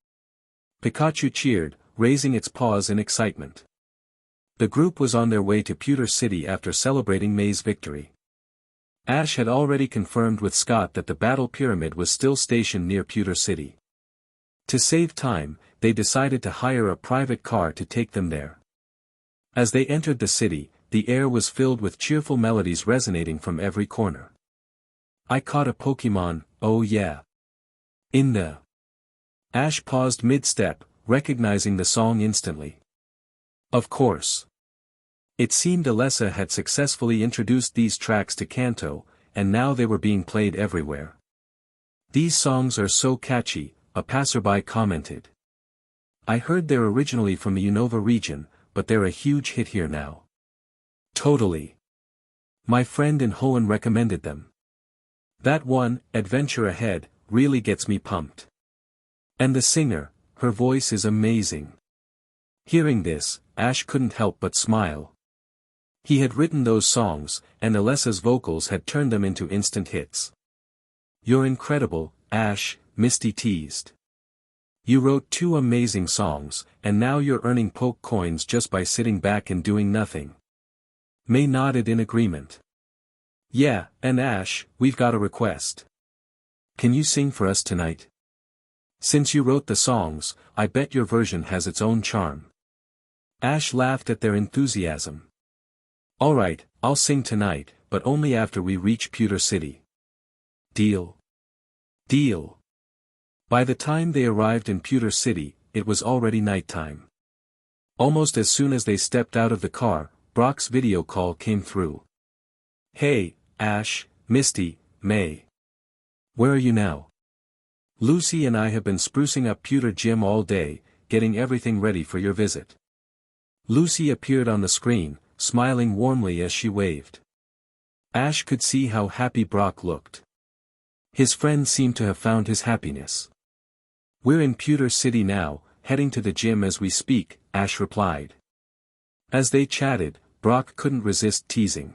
Pikachu cheered, raising its paws in excitement. The group was on their way to Pewter City after celebrating May's victory. Ash had already confirmed with Scott that the Battle Pyramid was still stationed near Pewter City. To save time, they decided to hire a private car to take them there. As they entered the city, the air was filled with cheerful melodies resonating from every corner. I caught a Pokémon, oh yeah. In the Ash paused mid-step, recognizing the song instantly. Of course. It seemed Alessa had successfully introduced these tracks to Kanto, and now they were being played everywhere. These songs are so catchy, a passerby commented. I heard they're originally from the Unova region, but they're a huge hit here now. Totally. My friend in Hoenn recommended them. That one, Adventure Ahead, really gets me pumped. And the singer, her voice is amazing. Hearing this, Ash couldn't help but smile. He had written those songs, and Alessa's vocals had turned them into instant hits. You're incredible, Ash, Misty teased. You wrote 2 amazing songs, and now you're earning poke coins just by sitting back and doing nothing. May nodded in agreement. Yeah, and Ash, we've got a request. Can you sing for us tonight? Since you wrote the songs, I bet your version has its own charm. Ash laughed at their enthusiasm. Alright, I'll sing tonight, but only after we reach Pewter City. Deal? Deal. By the time they arrived in Pewter City, it was already nighttime. Almost as soon as they stepped out of the car, Brock's video call came through. Hey, Ash, Misty, May. Where are you now? Lucy and I have been sprucing up Pewter Gym all day, getting everything ready for your visit. Lucy appeared on the screen, smiling warmly as she waved. Ash could see how happy Brock looked. His friend seemed to have found his happiness. We're in Pewter City now, heading to the gym as we speak, Ash replied. As they chatted, Brock couldn't resist teasing.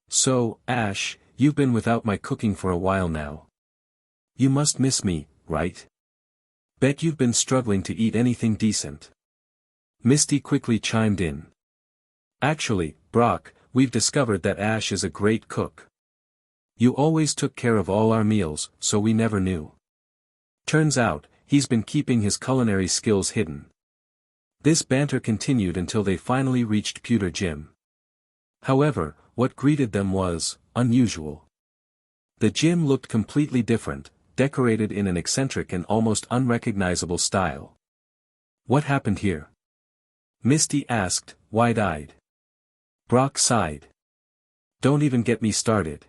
So, Ash, you've been without my cooking for a while now. You must miss me, right? Bet you've been struggling to eat anything decent. Misty quickly chimed in. Actually, Brock, we've discovered that Ash is a great cook. You always took care of all our meals, so we never knew. Turns out, he's been keeping his culinary skills hidden. This banter continued until they finally reached Pewter Gym. However, what greeted them was unusual. The gym looked completely different, decorated in an eccentric and almost unrecognizable style. What happened here? Misty asked, wide-eyed. Brock sighed. Don't even get me started.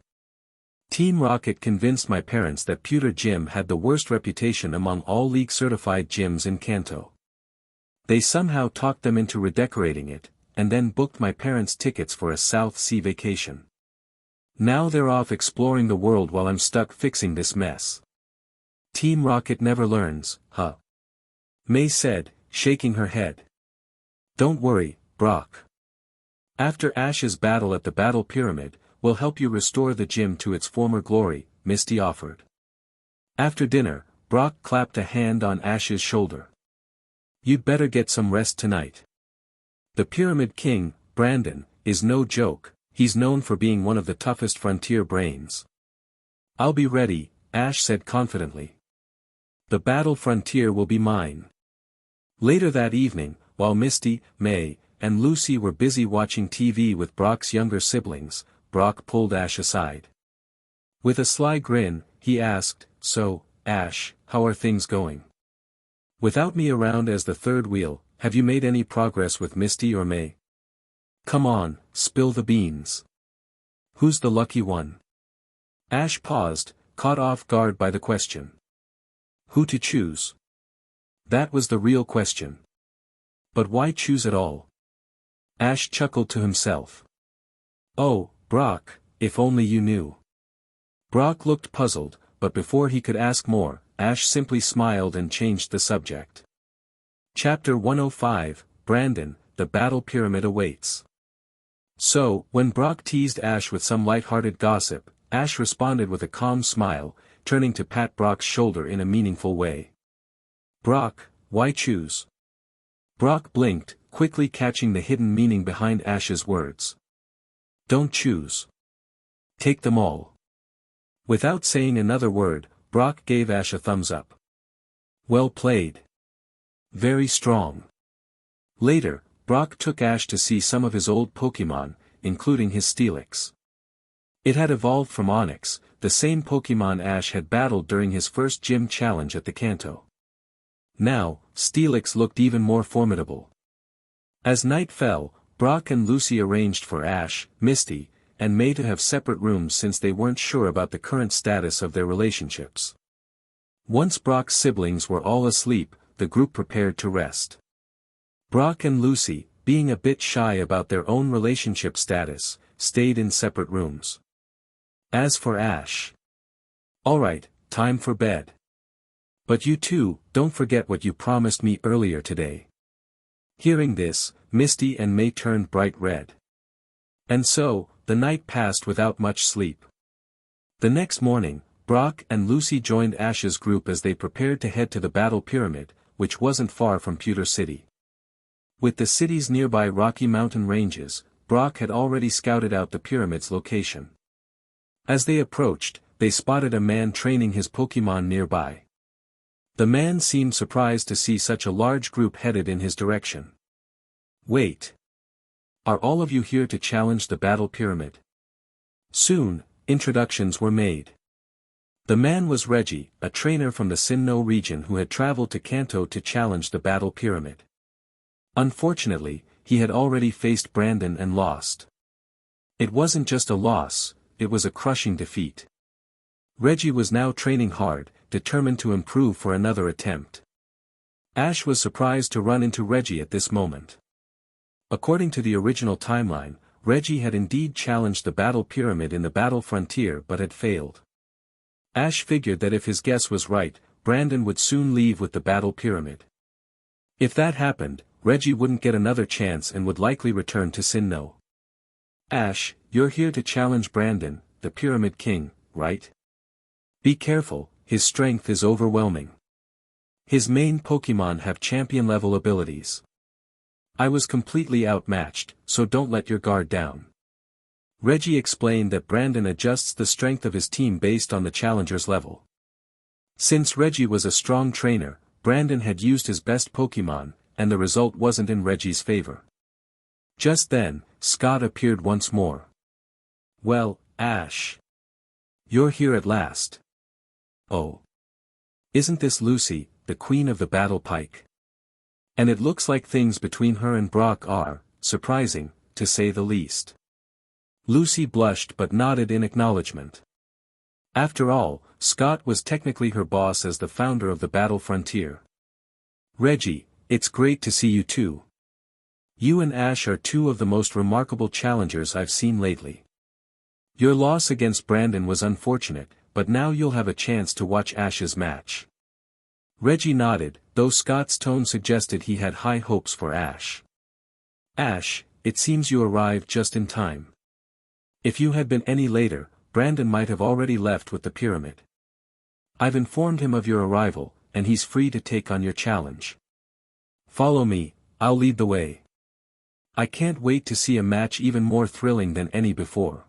Team Rocket convinced my parents that Pewter Gym had the worst reputation among all league-certified gyms in Kanto. They somehow talked them into redecorating it, and then booked my parents tickets for a South Sea vacation. Now they're off exploring the world while I'm stuck fixing this mess. Team Rocket never learns, huh? May said, shaking her head. Don't worry, Brock. After Ash's battle at the Battle Pyramid, we'll help you restore the gym to its former glory, Misty offered. After dinner, Brock clapped a hand on Ash's shoulder. You'd better get some rest tonight. The Pyramid King, Brandon, is no joke, he's known for being one of the toughest frontier brains. I'll be ready, Ash said confidently. The battle frontier will be mine. Later that evening, while Misty, May, and Lucy were busy watching TV with Brock's younger siblings, Brock pulled Ash aside. With a sly grin, he asked, So, Ash, how are things going? Without me around as the third wheel, have you made any progress with Misty or May? Come on, spill the beans. Who's the lucky one? Ash paused, caught off guard by the question. Who to choose? That was the real question. But why choose at all? Ash chuckled to himself. Oh, Brock, if only you knew. Brock looked puzzled, but before he could ask more, Ash simply smiled and changed the subject. Chapter 105, Brandon, the Battle Pyramid awaits. So, when Brock teased Ash with some light-hearted gossip, Ash responded with a calm smile, turning to pat Brock's shoulder in a meaningful way. Brock, why choose? Brock blinked, quickly catching the hidden meaning behind Ash's words. Don't choose. Take them all. Without saying another word, Brock gave Ash a thumbs up. Well played. Very strong. Later, Brock took Ash to see some of his old Pokémon, including his Steelix. It had evolved from Onix, the same Pokémon Ash had battled during his first gym challenge at the Kanto. Now, Steelix looked even more formidable. As night fell, Brock and Lucy arranged for Ash, Misty, and May to have separate rooms since they weren't sure about the current status of their relationships. Once Brock's siblings were all asleep, the group prepared to rest. Brock and Lucy, being a bit shy about their own relationship status, stayed in separate rooms. As for Ash. "Alright, time for bed. But you two, don't forget what you promised me earlier today." Hearing this, Misty and May turned bright red. And so, the night passed without much sleep. The next morning, Brock and Lucy joined Ash's group as they prepared to head to the Battle Pyramid, which wasn't far from Pewter City. With the city's nearby Rocky Mountain ranges, Brock had already scouted out the pyramid's location. As they approached, they spotted a man training his Pokémon nearby. The man seemed surprised to see such a large group headed in his direction. "Wait. Are all of you here to challenge the Battle Pyramid?" Soon, introductions were made. The man was Reggie, a trainer from the Sinnoh region who had traveled to Kanto to challenge the Battle Pyramid. Unfortunately, he had already faced Brandon and lost. It wasn't just a loss, it was a crushing defeat. Reggie was now training hard, determined to improve for another attempt. Ash was surprised to run into Reggie at this moment. According to the original timeline, Reggie had indeed challenged the Battle Pyramid in the Battle Frontier but had failed. Ash figured that if his guess was right, Brandon would soon leave with the Battle Pyramid. If that happened, Reggie wouldn't get another chance and would likely return to Sinnoh. "Ash, you're here to challenge Brandon, the Pyramid King, right? Be careful, his strength is overwhelming. His main Pokémon have champion-level abilities. I was completely outmatched, so don't let your guard down." Reggie explained that Brandon adjusts the strength of his team based on the challenger's level. Since Reggie was a strong trainer, Brandon had used his best Pokémon, and the result wasn't in Reggie's favor. Just then, Scott appeared once more. "Well, Ash. You're here at last. Oh. Isn't this Lucy, the queen of the battle pike? And it looks like things between her and Brock are, surprising, to say the least." Lucy blushed but nodded in acknowledgement. After all, Scott was technically her boss as the founder of the Battle Frontier. "Reggie, it's great to see you too. You and Ash are two of the most remarkable challengers I've seen lately. Your loss against Brandon was unfortunate, but now you'll have a chance to watch Ash's match." Reggie nodded, though Scott's tone suggested he had high hopes for Ash. "Ash, it seems you arrived just in time. If you had been any later, Brandon might have already left with the pyramid. I've informed him of your arrival, and he's free to take on your challenge. Follow me, I'll lead the way. I can't wait to see a match even more thrilling than any before."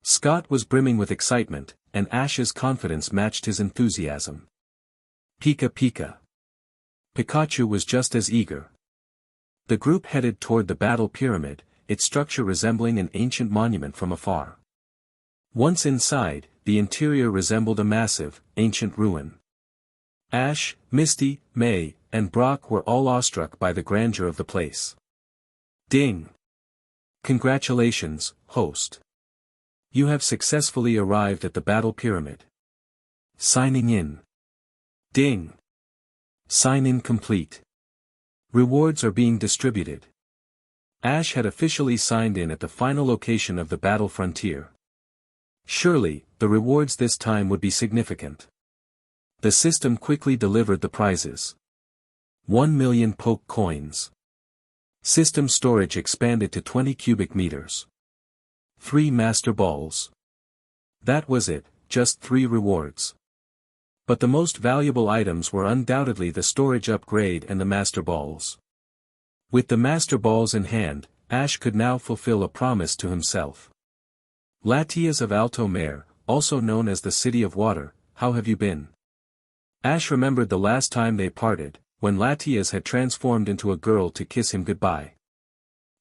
Scott was brimming with excitement, and Ash's confidence matched his enthusiasm. Pika Pika. Pikachu was just as eager. The group headed toward the Battle Pyramid, its structure resembling an ancient monument from afar. Once inside, the interior resembled a massive, ancient ruin. Ash, Misty, May, and Brock were all awestruck by the grandeur of the place. Ding! Congratulations, host. You have successfully arrived at the Battle Pyramid. Signing in. Ding! Sign-in complete. Rewards are being distributed. Ash had officially signed in at the final location of the Battle Frontier. Surely, the rewards this time would be significant. The system quickly delivered the prizes. 1 million Poke Coins. System storage expanded to 20 cubic meters. 3 Master Balls. That was it, just 3 rewards. But the most valuable items were undoubtedly the storage upgrade and the Master Balls. With the Master Balls in hand, Ash could now fulfill a promise to himself. "Latias of Alto Mare, also known as the City of Water, how have you been?" Ash remembered the last time they parted, when Latias had transformed into a girl to kiss him goodbye.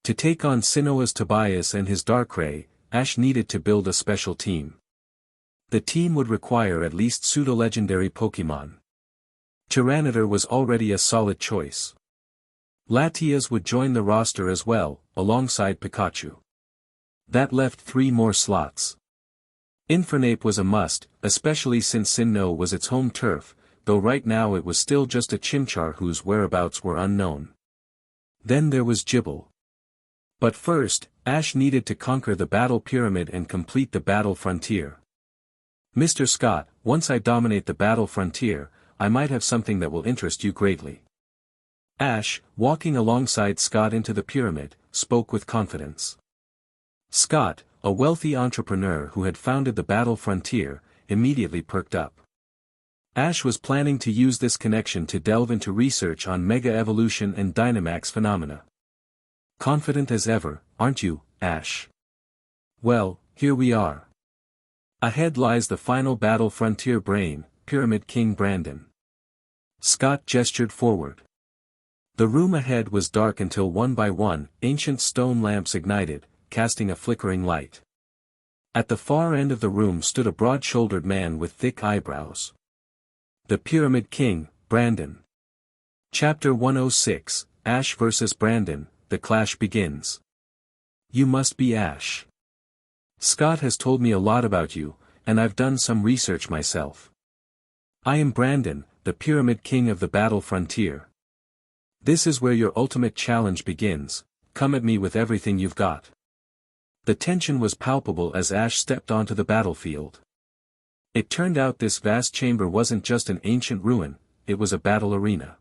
To take on Sinnoh's Tobias and his Darkrai, Ash needed to build a special team. The team would require at least pseudo-legendary Pokémon. Tyranitar was already a solid choice. Latias would join the roster as well, alongside Pikachu. That left 3 more slots. Infernape was a must, especially since Sinnoh was its home turf, though right now it was still just a Chimchar whose whereabouts were unknown. Then there was Gible. But first, Ash needed to conquer the battle pyramid and complete the battle frontier. Mr. Scott, once I dominate the battle frontier, I might have something that will interest you greatly. Ash, walking alongside Scott into the pyramid, spoke with confidence. Scott, a wealthy entrepreneur who had founded the battle frontier, immediately perked up. Ash was planning to use this connection to delve into research on Mega Evolution and Dynamax phenomena. Confident as ever, aren't you, Ash? Well, here we are. Ahead lies the final battle frontier brain, Pyramid King Brandon. Scott gestured forward. The room ahead was dark until one by one, ancient stone lamps ignited, casting a flickering light. At the far end of the room stood a broad-shouldered man with thick eyebrows. The Pyramid King, Brandon. Chapter 106, Ash vs. Brandon, the clash begins. You must be Ash. Scott has told me a lot about you, and I've done some research myself. I am Brandon, the Pyramid King of the battle frontier. This is where your ultimate challenge begins, come at me with everything you've got. The tension was palpable as Ash stepped onto the battlefield. It turned out this vast chamber wasn't just an ancient ruin, it was a battle arena.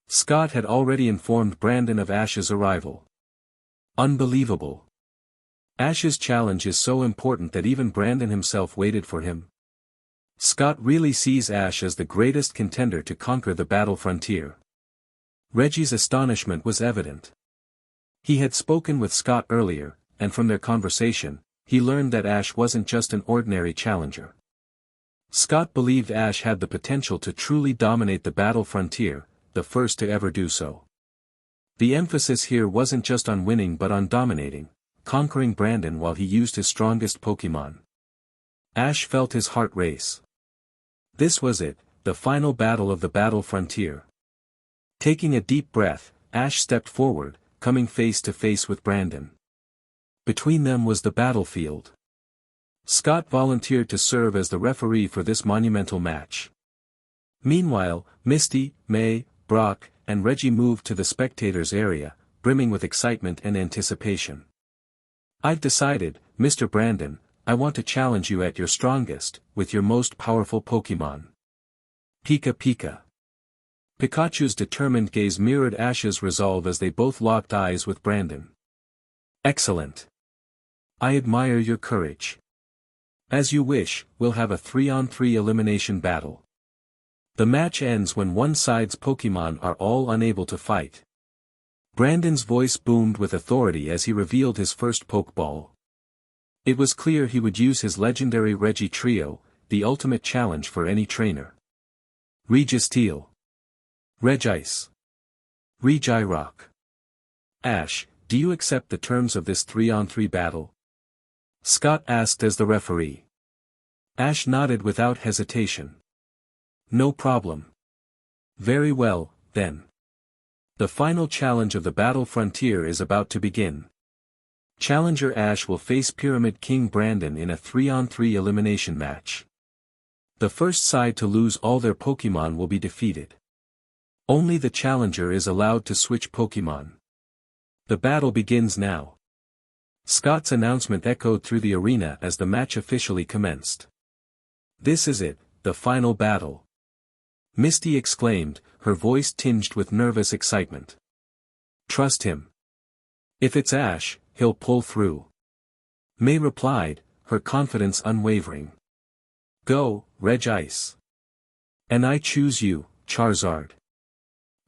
Scott had already informed Brandon of Ash's arrival. Unbelievable. Ash's challenge is so important that even Brandon himself waited for him. Scott really sees Ash as the greatest contender to conquer the battle frontier. Reggie's astonishment was evident. He had spoken with Scott earlier, and from their conversation, he learned that Ash wasn't just an ordinary challenger. Scott believed Ash had the potential to truly dominate the battle frontier, the first to ever do so. The emphasis here wasn't just on winning but on dominating, conquering Brandon while he used his strongest Pokémon. Ash felt his heart race. This was it, the final battle of the battle frontier. Taking a deep breath, Ash stepped forward, coming face to face with Brandon. Between them was the battlefield. Scott volunteered to serve as the referee for this monumental match. Meanwhile, Misty, May, Brock, and Reggie moved to the spectators' area, brimming with excitement and anticipation. I've decided, Mr. Brandon, I want to challenge you at your strongest, with your most powerful Pokémon. Pika Pika. Pikachu's determined gaze mirrored Ash's resolve as they both locked eyes with Brandon. Excellent. I admire your courage. As you wish, we'll have a 3-on-3 elimination battle. The match ends when one side's Pokémon are all unable to fight. Brandon's voice boomed with authority as he revealed his first Pokeball. It was clear he would use his legendary Reggie trio, the ultimate challenge for any trainer. Registeel. Regice. Regirock. Ash, do you accept the terms of this 3-on-3 battle? Scott asked as the referee. Ash nodded without hesitation. No problem. Very well, then. The final challenge of the battle frontier is about to begin. Challenger Ash will face Pyramid King Brandon in a 3-on-3 elimination match. The first side to lose all their Pokémon will be defeated. Only the challenger is allowed to switch Pokémon. The battle begins now. Scott's announcement echoed through the arena as the match officially commenced. This is it, the final battle. Misty exclaimed, her voice tinged with nervous excitement. Trust him. If it's Ash, he'll pull through. May replied, her confidence unwavering. Go, Regice. And I choose you, Charizard.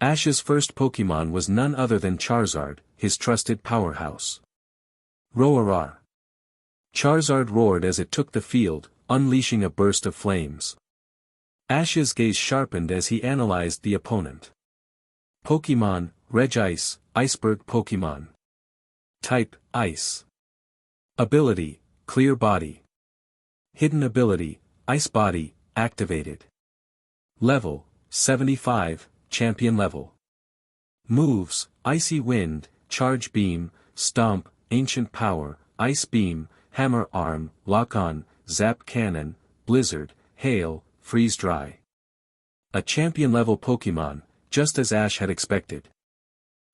Ash's first Pokémon was none other than Charizard, his trusted powerhouse. Roarar. Charizard roared as it took the field, unleashing a burst of flames. Ash's gaze sharpened as he analyzed the opponent. Pokémon, Regice, Iceberg Pokémon. Type, Ice. Ability, Clear Body. Hidden ability, Ice Body, activated. Level, 75, champion level. Moves, Icy Wind, Charge Beam, Stomp, Ancient Power, Ice Beam, Hammer Arm, Lock On, Zap Cannon, Blizzard, Hail, Freeze Dry. A champion level Pokémon, just as Ash had expected.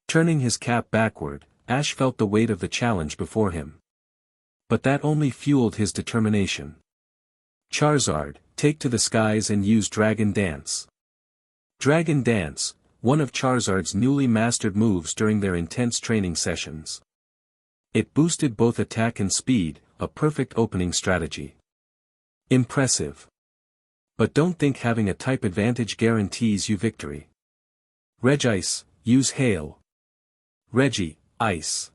Turning his cap backward, Ash felt the weight of the challenge before him. But that only fueled his determination. Charizard, take to the skies and use Dragon Dance. Dragon Dance, one of Charizard's newly mastered moves during their intense training sessions. It boosted both attack and speed, a perfect opening strategy. Impressive. But don't think having a type advantage guarantees you victory. Regice, use Hail. Regi, Ice.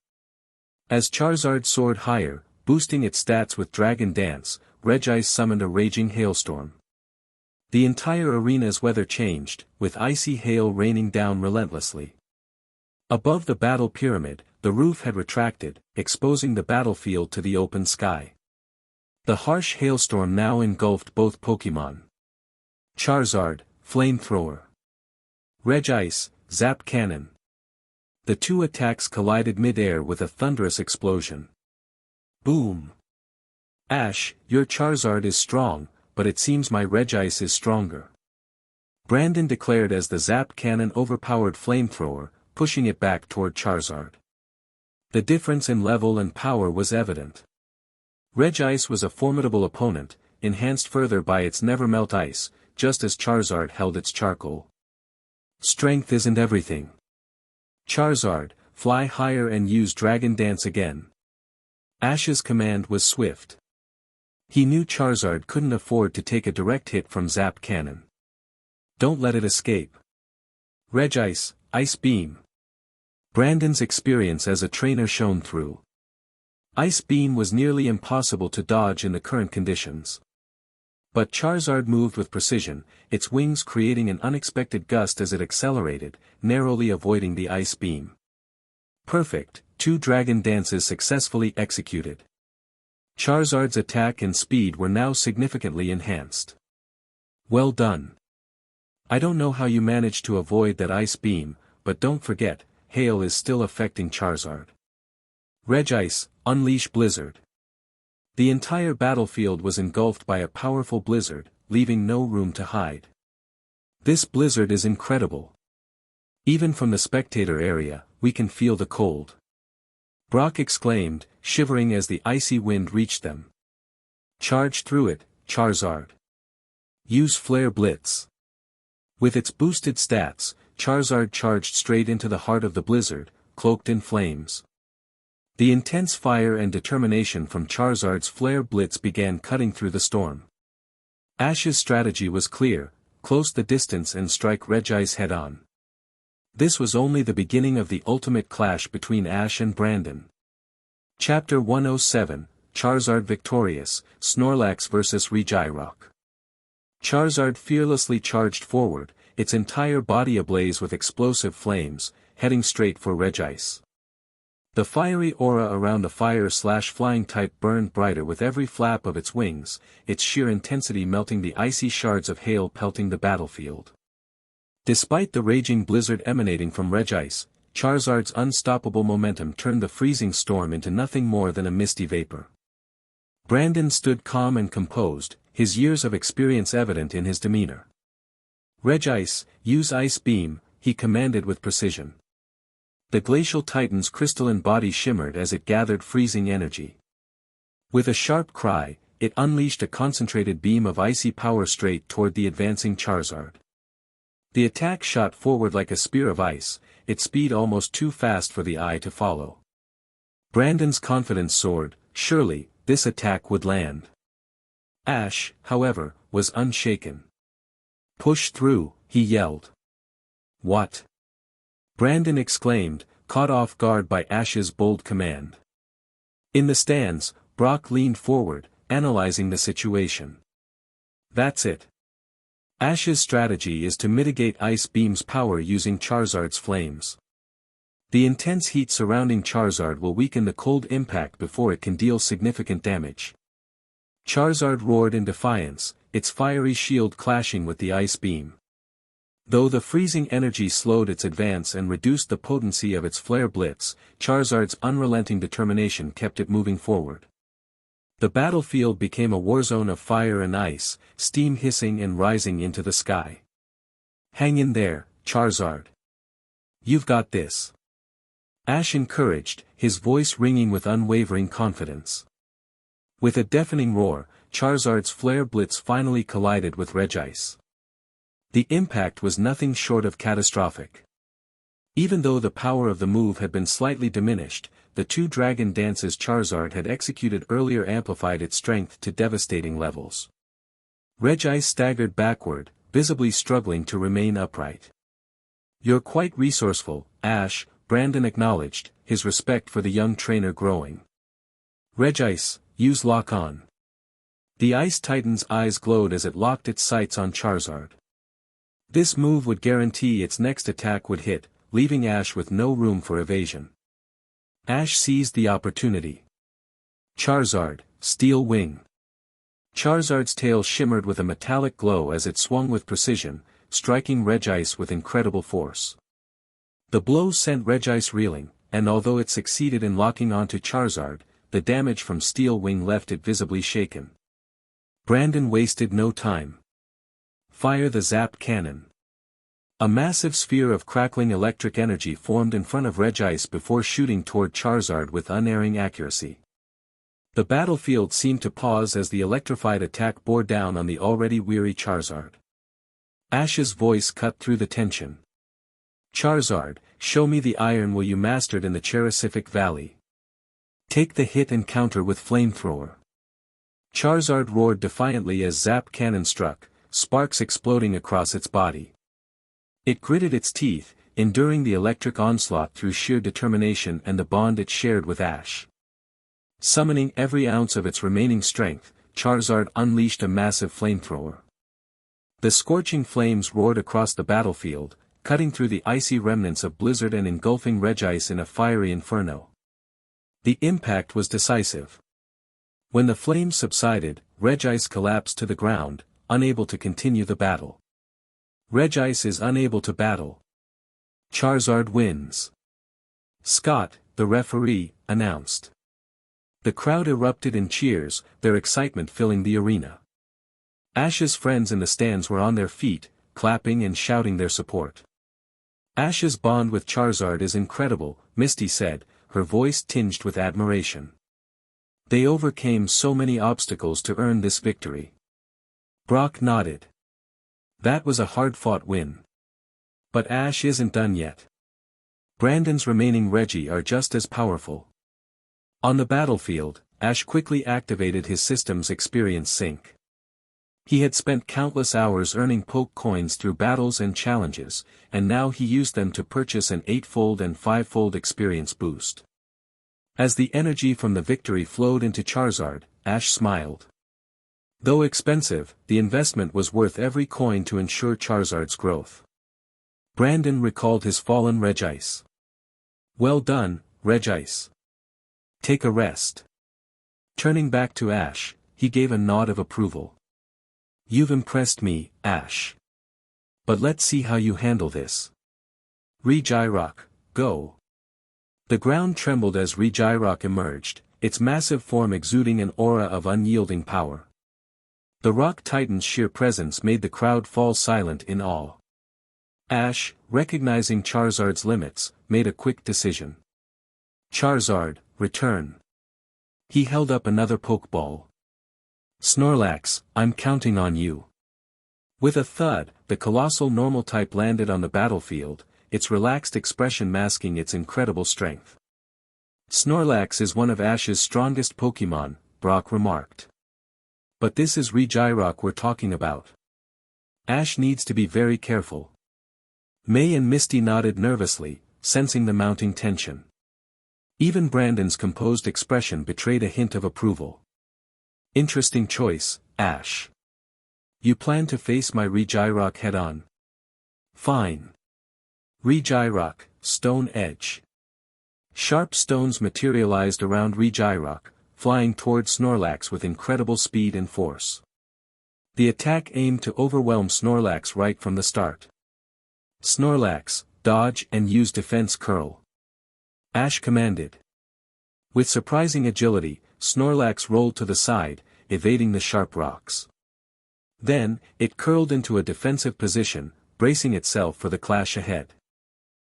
As Charizard soared higher, boosting its stats with Dragon Dance, Regice summoned a raging hailstorm. The entire arena's weather changed, with icy hail raining down relentlessly. Above the battle pyramid, the roof had retracted, exposing the battlefield to the open sky. The harsh hailstorm now engulfed both Pokémon. Charizard, Flamethrower. Regice, Zap Cannon. The two attacks collided mid-air with a thunderous explosion. Boom! Ash, your Charizard is strong, but it seems my Regice is stronger. Brandon declared as the Zap Cannon overpowered Flamethrower, pushing it back toward Charizard. The difference in level and power was evident. Regice was a formidable opponent, enhanced further by its never-melt ice, just as Charizard held its charcoal. Strength isn't everything. Charizard, fly higher and use Dragon Dance again. Ash's command was swift. He knew Charizard couldn't afford to take a direct hit from Zap Cannon. Don't let it escape. Regice, Ice Beam. Brandon's experience as a trainer shone through. Ice Beam was nearly impossible to dodge in the current conditions. But Charizard moved with precision, its wings creating an unexpected gust as it accelerated, narrowly avoiding the Ice Beam. Perfect, 2 Dragon Dances successfully executed. Charizard's attack and speed were now significantly enhanced. Well done. I don't know how you managed to avoid that Ice Beam, but don't forget, Hail is still affecting Charizard. Regice, unleash Blizzard. The entire battlefield was engulfed by a powerful blizzard, leaving no room to hide. This blizzard is incredible. Even from the spectator area, we can feel the cold. Brock exclaimed, shivering as the icy wind reached them. Charge through it, Charizard. Use Flare Blitz. With its boosted stats, Charizard charged straight into the heart of the blizzard, cloaked in flames. The intense fire and determination from Charizard's Flare Blitz began cutting through the storm. Ash's strategy was clear, close the distance and strike Regice head-on. This was only the beginning of the ultimate clash between Ash and Brandon. Chapter 107, Charizard Victorious, Snorlax vs Regirock. Charizard fearlessly charged forward, its entire body ablaze with explosive flames, heading straight for Regice. The fiery aura around the fire/flying type burned brighter with every flap of its wings, its sheer intensity melting the icy shards of hail pelting the battlefield. Despite the raging blizzard emanating from Regice, Charizard's unstoppable momentum turned the freezing storm into nothing more than a misty vapor. Brandon stood calm and composed, his years of experience evident in his demeanor. Regice, use Ice Beam, he commanded with precision. The glacial titan's crystalline body shimmered as it gathered freezing energy. With a sharp cry, it unleashed a concentrated beam of icy power straight toward the advancing Charizard. The attack shot forward like a spear of ice, its speed almost too fast for the eye to follow. Brandon's confidence soared, surely, this attack would land. Ash, however, was unshaken. Push through, he yelled. What? Brandon exclaimed, caught off guard by Ash's bold command. In the stands, Brock leaned forward, analyzing the situation. That's it. Ash's strategy is to mitigate Ice Beam's power using Charizard's flames. The intense heat surrounding Charizard will weaken the cold impact before it can deal significant damage. Charizard roared in defiance, its fiery shield clashing with the Ice Beam. Though the freezing energy slowed its advance and reduced the potency of its flare blitz, Charizard's unrelenting determination kept it moving forward. The battlefield became a warzone of fire and ice, steam hissing and rising into the sky. "Hang in there, Charizard. You've got this." Ash encouraged, his voice ringing with unwavering confidence. With a deafening roar, Charizard's flare blitz finally collided with Regice. The impact was nothing short of catastrophic. Even though the power of the move had been slightly diminished, the two dragon dances Charizard had executed earlier amplified its strength to devastating levels. Regice staggered backward, visibly struggling to remain upright. "You're quite resourceful, Ash," Brandon acknowledged, his respect for the young trainer growing. "Regice, use Lock On." The Ice Titan's eyes glowed as it locked its sights on Charizard. This move would guarantee its next attack would hit, leaving Ash with no room for evasion. Ash seized the opportunity. "Charizard, Steel Wing." Charizard's tail shimmered with a metallic glow as it swung with precision, striking Regice with incredible force. The blow sent Regice reeling, and although it succeeded in locking onto Charizard, the damage from Steel Wing left it visibly shaken. Brandon wasted no time. "Fire the Zap Cannon." A massive sphere of crackling electric energy formed in front of Regice before shooting toward Charizard with unerring accuracy. The battlefield seemed to pause as the electrified attack bore down on the already weary Charizard. Ash's voice cut through the tension. "Charizard, show me the iron will you mastered in the Cherisific Valley. Take the hit and counter with Flamethrower." Charizard roared defiantly as Zap Cannon struck, sparks exploding across its body. It gritted its teeth, enduring the electric onslaught through sheer determination and the bond it shared with Ash. Summoning every ounce of its remaining strength, Charizard unleashed a massive flamethrower. The scorching flames roared across the battlefield, cutting through the icy remnants of blizzard and engulfing Regice in a fiery inferno. The impact was decisive. When the flames subsided, Regice collapsed to the ground, unable to continue the battle. Regice is unable to battle. Charizard wins. Scott, the referee, announced. The crowd erupted in cheers, their excitement filling the arena. Ash's friends in the stands were on their feet, clapping and shouting their support. "Ash's bond with Charizard is incredible," Misty said, her voice tinged with admiration. "They overcame so many obstacles to earn this victory." Brock nodded. "That was a hard-fought win. But Ash isn't done yet. Brandon's remaining Regi are just as powerful." On the battlefield, Ash quickly activated his system's experience sync. He had spent countless hours earning poke coins through battles and challenges, and now he used them to purchase an 8-fold and 5-fold experience boost. As the energy from the victory flowed into Charizard, Ash smiled. Though expensive, the investment was worth every coin to ensure Charizard's growth. Brandon recalled his fallen Regice. "Well done, Regice. Take a rest." Turning back to Ash, he gave a nod of approval. "You've impressed me, Ash. But let's see how you handle this. Regirock, go." The ground trembled as Regirock emerged, its massive form exuding an aura of unyielding power. The Rock Titan's sheer presence made the crowd fall silent in awe. Ash, recognizing Charizard's limits, made a quick decision. "Charizard, return." He held up another Pokeball. "Snorlax, I'm counting on you." With a thud, the colossal normal type landed on the battlefield, its relaxed expression masking its incredible strength. "Snorlax is one of Ash's strongest Pokémon," Brock remarked. "But this is Regirock we're talking about. Ash needs to be very careful." May and Misty nodded nervously, sensing the mounting tension. Even Brandon's composed expression betrayed a hint of approval. "Interesting choice, Ash. You plan to face my Regirock head-on?" "Fine." Regirock, Stone Edge. Sharp stones materialized around Regirock, flying toward Snorlax with incredible speed and force. The attack aimed to overwhelm Snorlax right from the start. Snorlax, dodge and use defense curl. Ash commanded. With surprising agility, Snorlax rolled to the side, evading the sharp rocks. Then, it curled into a defensive position, bracing itself for the clash ahead.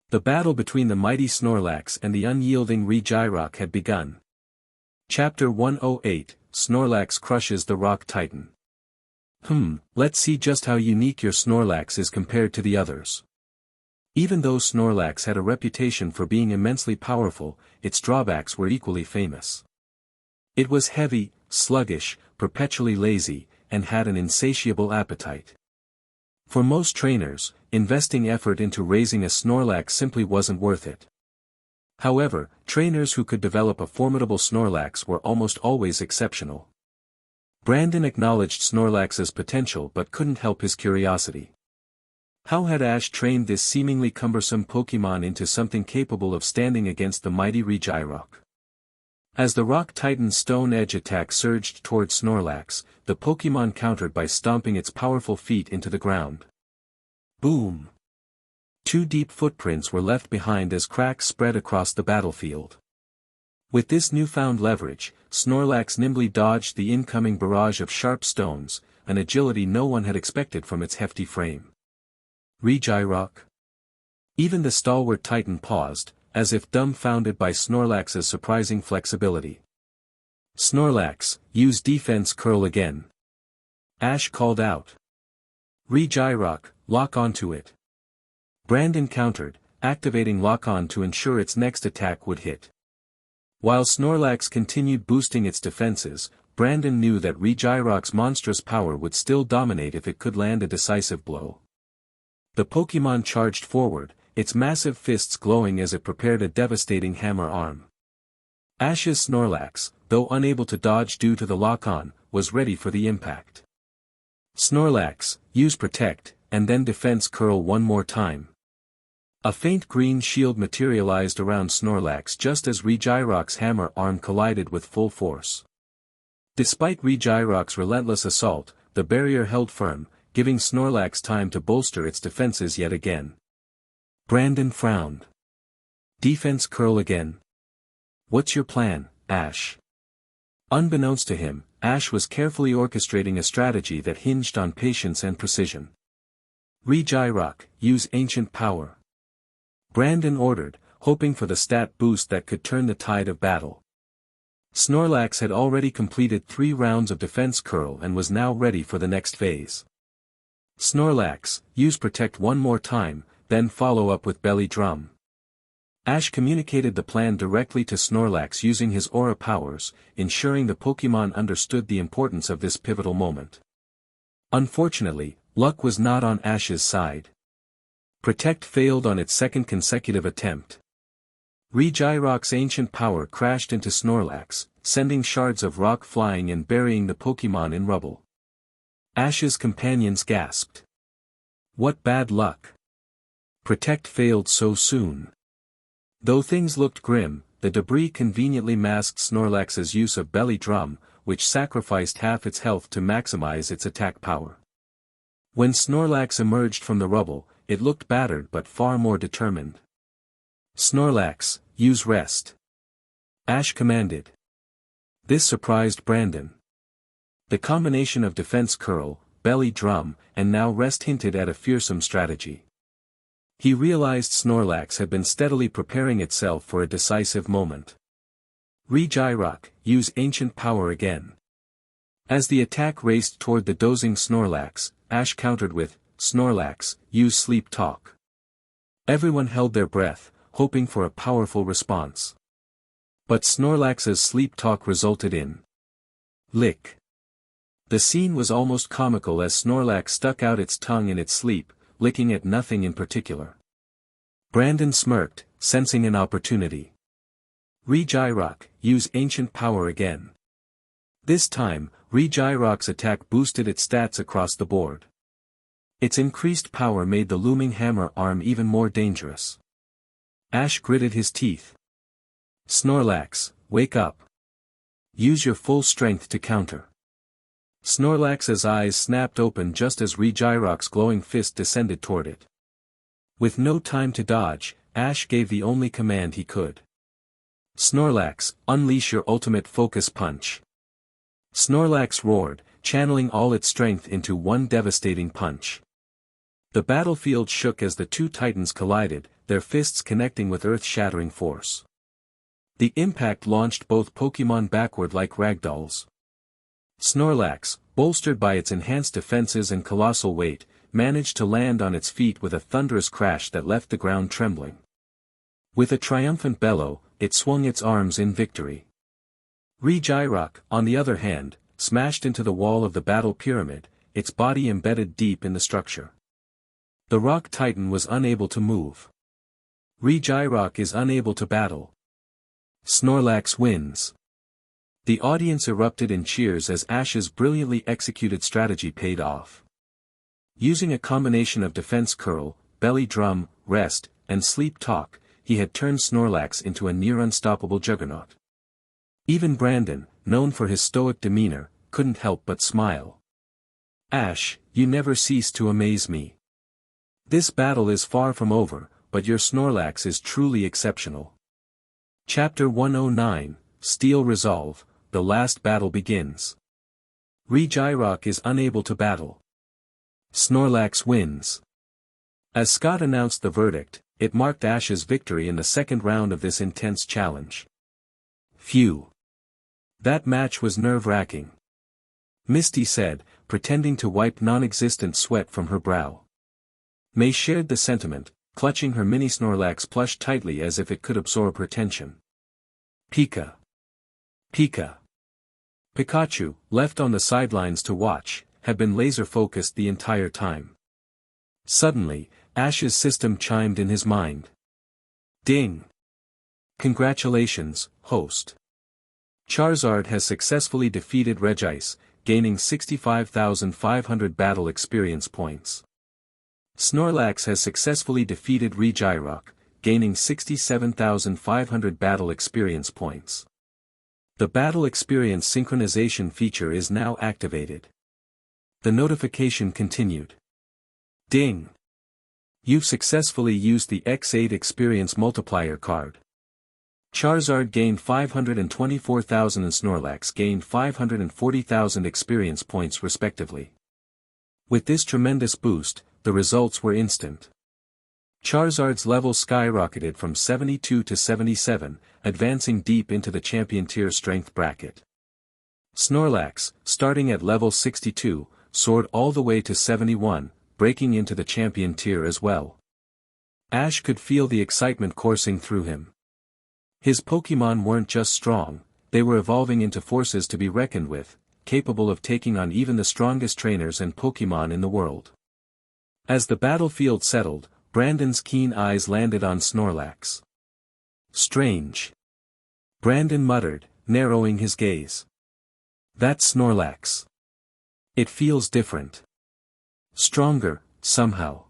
The battle between the mighty Snorlax and the unyielding Regirock had begun. Chapter 108, Snorlax crushes the Rock Titan. Let's see just how unique your Snorlax is compared to the others. Even though Snorlax had a reputation for being immensely powerful, its drawbacks were equally famous. It was heavy, sluggish, perpetually lazy, and had an insatiable appetite. For most trainers, investing effort into raising a Snorlax simply wasn't worth it. However, trainers who could develop a formidable Snorlax were almost always exceptional. Brandon acknowledged Snorlax's potential but couldn't help his curiosity. How had Ash trained this seemingly cumbersome Pokémon into something capable of standing against the mighty Regirock? As the Rock Titan's Stone Edge attack surged toward Snorlax, the Pokémon countered by stomping its powerful feet into the ground. Boom! 2 deep footprints were left behind as cracks spread across the battlefield. With this newfound leverage, Snorlax nimbly dodged the incoming barrage of sharp stones, an agility no one had expected from its hefty frame. Regirock? Even the stalwart Titan paused, as if dumbfounded by Snorlax's surprising flexibility. Snorlax, use defense curl again. Ash called out. Regirock, lock onto it. Brandon countered, activating lock-on to ensure its next attack would hit. While Snorlax continued boosting its defenses, Brandon knew that Regirock's monstrous power would still dominate if it could land a decisive blow. The Pokémon charged forward, its massive fists glowing as it prepared a devastating hammer arm. Ash's Snorlax, though unable to dodge due to the lock-on, was ready for the impact. Snorlax, use protect, and then defense curl one more time. A faint green shield materialized around Snorlax just as Regirock's hammer arm collided with full force. Despite Regirock's relentless assault, the barrier held firm, giving Snorlax time to bolster its defenses yet again. Brandon frowned. Defense curl again. What's your plan, Ash? Unbeknownst to him, Ash was carefully orchestrating a strategy that hinged on patience and precision. Regirock, use ancient power. Brandon ordered, hoping for the stat boost that could turn the tide of battle. Snorlax had already completed 3 rounds of defense curl and was now ready for the next phase. Snorlax, use protect one more time, then follow up with belly drum. Ash communicated the plan directly to Snorlax using his aura powers, ensuring the Pokémon understood the importance of this pivotal moment. Unfortunately, luck was not on Ash's side. Protect failed on its 2nd consecutive attempt. Regirock's ancient power crashed into Snorlax, sending shards of rock flying and burying the Pokémon in rubble. Ash's companions gasped. What bad luck! Protect failed so soon. Though things looked grim, the debris conveniently masked Snorlax's use of belly drum, which sacrificed half its health to maximize its attack power. When Snorlax emerged from the rubble, it looked battered but far more determined. Snorlax, use rest. Ash commanded. This surprised Brandon. The combination of defense curl, belly drum, and now rest hinted at a fearsome strategy. He realized Snorlax had been steadily preparing itself for a decisive moment. Regirock, use ancient power again. As the attack raced toward the dozing Snorlax, Ash countered with, Snorlax, use sleep talk. Everyone held their breath, hoping for a powerful response. But Snorlax's sleep talk resulted in lick. The scene was almost comical as Snorlax stuck out its tongue in its sleep, licking at nothing in particular. Brandon smirked, sensing an opportunity. Regirock, use ancient power again. This time, Regirock's attack boosted its stats across the board. Its increased power made the looming hammer arm even more dangerous. Ash gritted his teeth. Snorlax, wake up. Use your full strength to counter. Snorlax's eyes snapped open just as Regirock's glowing fist descended toward it. With no time to dodge, Ash gave the only command he could. Snorlax, unleash your ultimate focus punch. Snorlax roared, channeling all its strength into one devastating punch. The battlefield shook as the two titans collided, their fists connecting with earth-shattering force. The impact launched both Pokémon backward like ragdolls. Snorlax, bolstered by its enhanced defenses and colossal weight, managed to land on its feet with a thunderous crash that left the ground trembling. With a triumphant bellow, it swung its arms in victory. Regirock, on the other hand, smashed into the wall of the battle pyramid, its body embedded deep in the structure. The rock titan was unable to move. Regirock is unable to battle. Snorlax wins. The audience erupted in cheers as Ash's brilliantly executed strategy paid off. Using a combination of defense curl, belly drum, rest, and sleep talk, he had turned Snorlax into a near-unstoppable juggernaut. Even Brandon, known for his stoic demeanor, couldn't help but smile. Ash, you never cease to amaze me. This battle is far from over, but your Snorlax is truly exceptional. Chapter 109, Steel Resolve, the last battle begins. Regirock is unable to battle. Snorlax wins. As Scott announced the verdict, it marked Ash's victory in the second round of this intense challenge. Phew. That match was nerve-wracking. Misty said, pretending to wipe non-existent sweat from her brow. May shared the sentiment, clutching her mini Snorlax plush tightly as if it could absorb her tension. Pika. Pika. Pikachu, left on the sidelines to watch, had been laser-focused the entire time. Suddenly, Ash's system chimed in his mind. Ding! Congratulations, host. Charizard has successfully defeated Regice, gaining 65,500 battle experience points. Snorlax has successfully defeated Regirock, gaining 67,500 battle experience points. The battle experience synchronization feature is now activated. The notification continued. Ding! You've successfully used the X8 experience multiplier card. Charizard gained 524,000 and Snorlax gained 540,000 experience points respectively. With this tremendous boost, the results were instant. Charizard's level skyrocketed from 72 to 77, advancing deep into the champion tier strength bracket. Snorlax, starting at level 62, soared all the way to 71, breaking into the champion tier as well. Ash could feel the excitement coursing through him. His Pokémon weren't just strong, they were evolving into forces to be reckoned with, capable of taking on even the strongest trainers and Pokémon in the world. As the battlefield settled, Brandon's keen eyes landed on Snorlax. Strange. Brandon muttered, narrowing his gaze. That's Snorlax. It feels different. Stronger, somehow.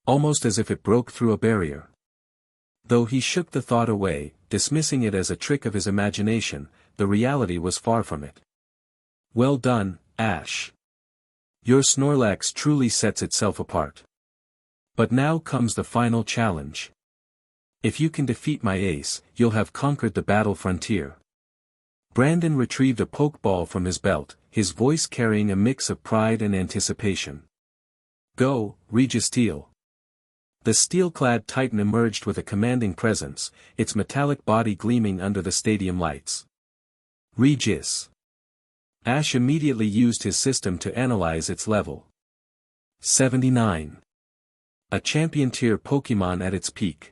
Almost as if it broke through a barrier. Though he shook the thought away, dismissing it as a trick of his imagination, the reality was far from it. Well done, Ash. Your Snorlax truly sets itself apart. But now comes the final challenge. If you can defeat my ace, you'll have conquered the battle frontier. Brandon retrieved a Pokeball from his belt, his voice carrying a mix of pride and anticipation. Go, Registeel. The steel-clad titan emerged with a commanding presence, its metallic body gleaming under the stadium lights. Regis. Ash immediately used his system to analyze its level. 79. A champion-tier Pokémon at its peak.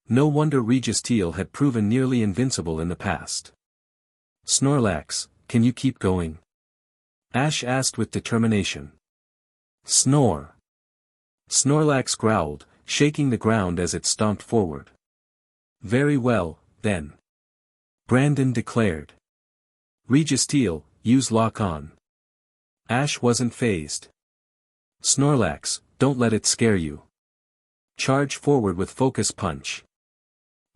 No wonder Registeel had proven nearly invincible in the past. Snorlax, can you keep going? Ash asked with determination. Snore. Snorlax growled, shaking the ground as it stomped forward. Very well, then. Brandon declared. Registeel, use Lock On. Ash wasn't fazed. Snorlax, don't let it scare you. Charge forward with Focus Punch.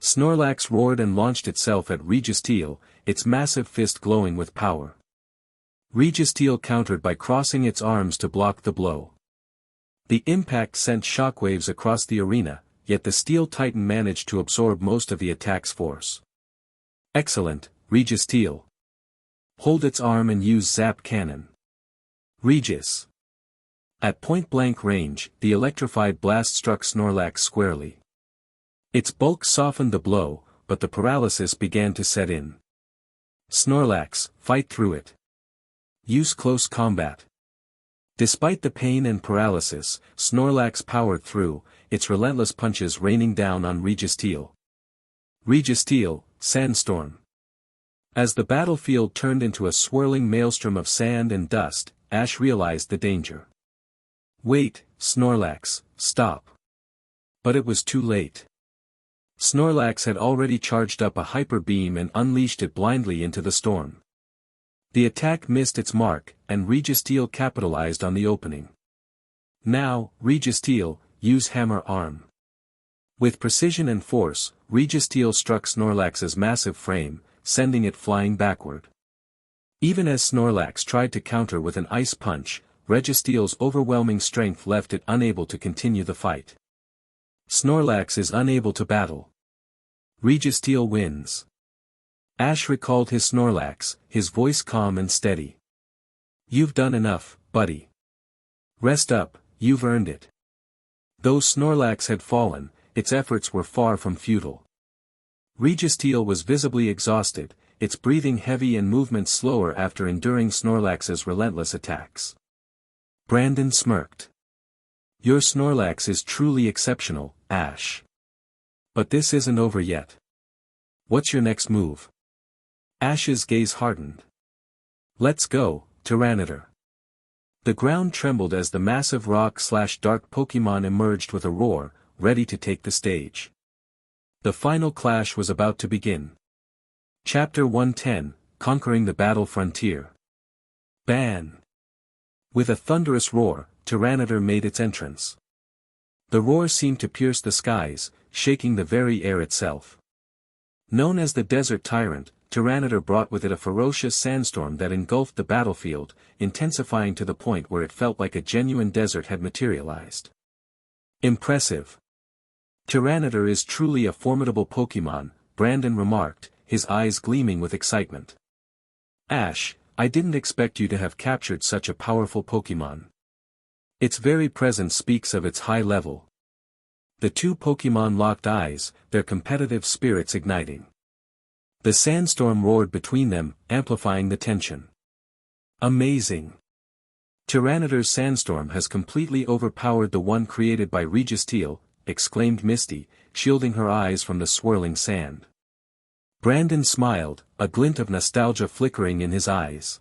Snorlax roared and launched itself at Registeel, its massive fist glowing with power. Registeel countered by crossing its arms to block the blow. The impact sent shockwaves across the arena, yet the Steel Titan managed to absorb most of the attack's force. Excellent, Registeel. Hold its arm and use Zap Cannon. Regis. At point-blank range, the electrified blast struck Snorlax squarely. Its bulk softened the blow, but the paralysis began to set in. Snorlax, fight through it. Use close combat. Despite the pain and paralysis, Snorlax powered through, its relentless punches raining down on Registeel. Registeel, Sandstorm. As the battlefield turned into a swirling maelstrom of sand and dust, Ash realized the danger. Wait, Snorlax, stop. But it was too late. Snorlax had already charged up a hyper beam and unleashed it blindly into the storm. The attack missed its mark, and Registeel capitalized on the opening. Now, Registeel, use Hammer Arm. With precision and force, Registeel struck Snorlax's massive frame, sending it flying backward. Even as Snorlax tried to counter with an ice punch, Registeel's overwhelming strength left it unable to continue the fight. Snorlax is unable to battle. Registeel wins. Ash recalled his Snorlax, his voice calm and steady. You've done enough, buddy. Rest up, you've earned it. Though Snorlax had fallen, its efforts were far from futile. Registeel was visibly exhausted, its breathing heavy and movement slower after enduring Snorlax's relentless attacks. Brandon smirked. Your Snorlax is truly exceptional, Ash. But this isn't over yet. What's your next move? Ash's gaze hardened. Let's go, Tyranitar. The ground trembled as the massive rock/dark Pokémon emerged with a roar, ready to take the stage. The final clash was about to begin. Chapter 110, Conquering the Battle Frontier. Ban! With a thunderous roar, Tyranitar made its entrance. The roar seemed to pierce the skies, shaking the very air itself. Known as the Desert Tyrant, Tyranitar brought with it a ferocious sandstorm that engulfed the battlefield, intensifying to the point where it felt like a genuine desert had materialized. Impressive. Tyranitar is truly a formidable Pokémon, Brandon remarked, his eyes gleaming with excitement. Ash, I didn't expect you to have captured such a powerful Pokémon. Its very presence speaks of its high level. The two Pokémon locked eyes, their competitive spirits igniting. The sandstorm roared between them, amplifying the tension. Amazing! Tyranitar's sandstorm has completely overpowered the one created by Registeel, exclaimed Misty, shielding her eyes from the swirling sand. Brandon smiled, a glint of nostalgia flickering in his eyes.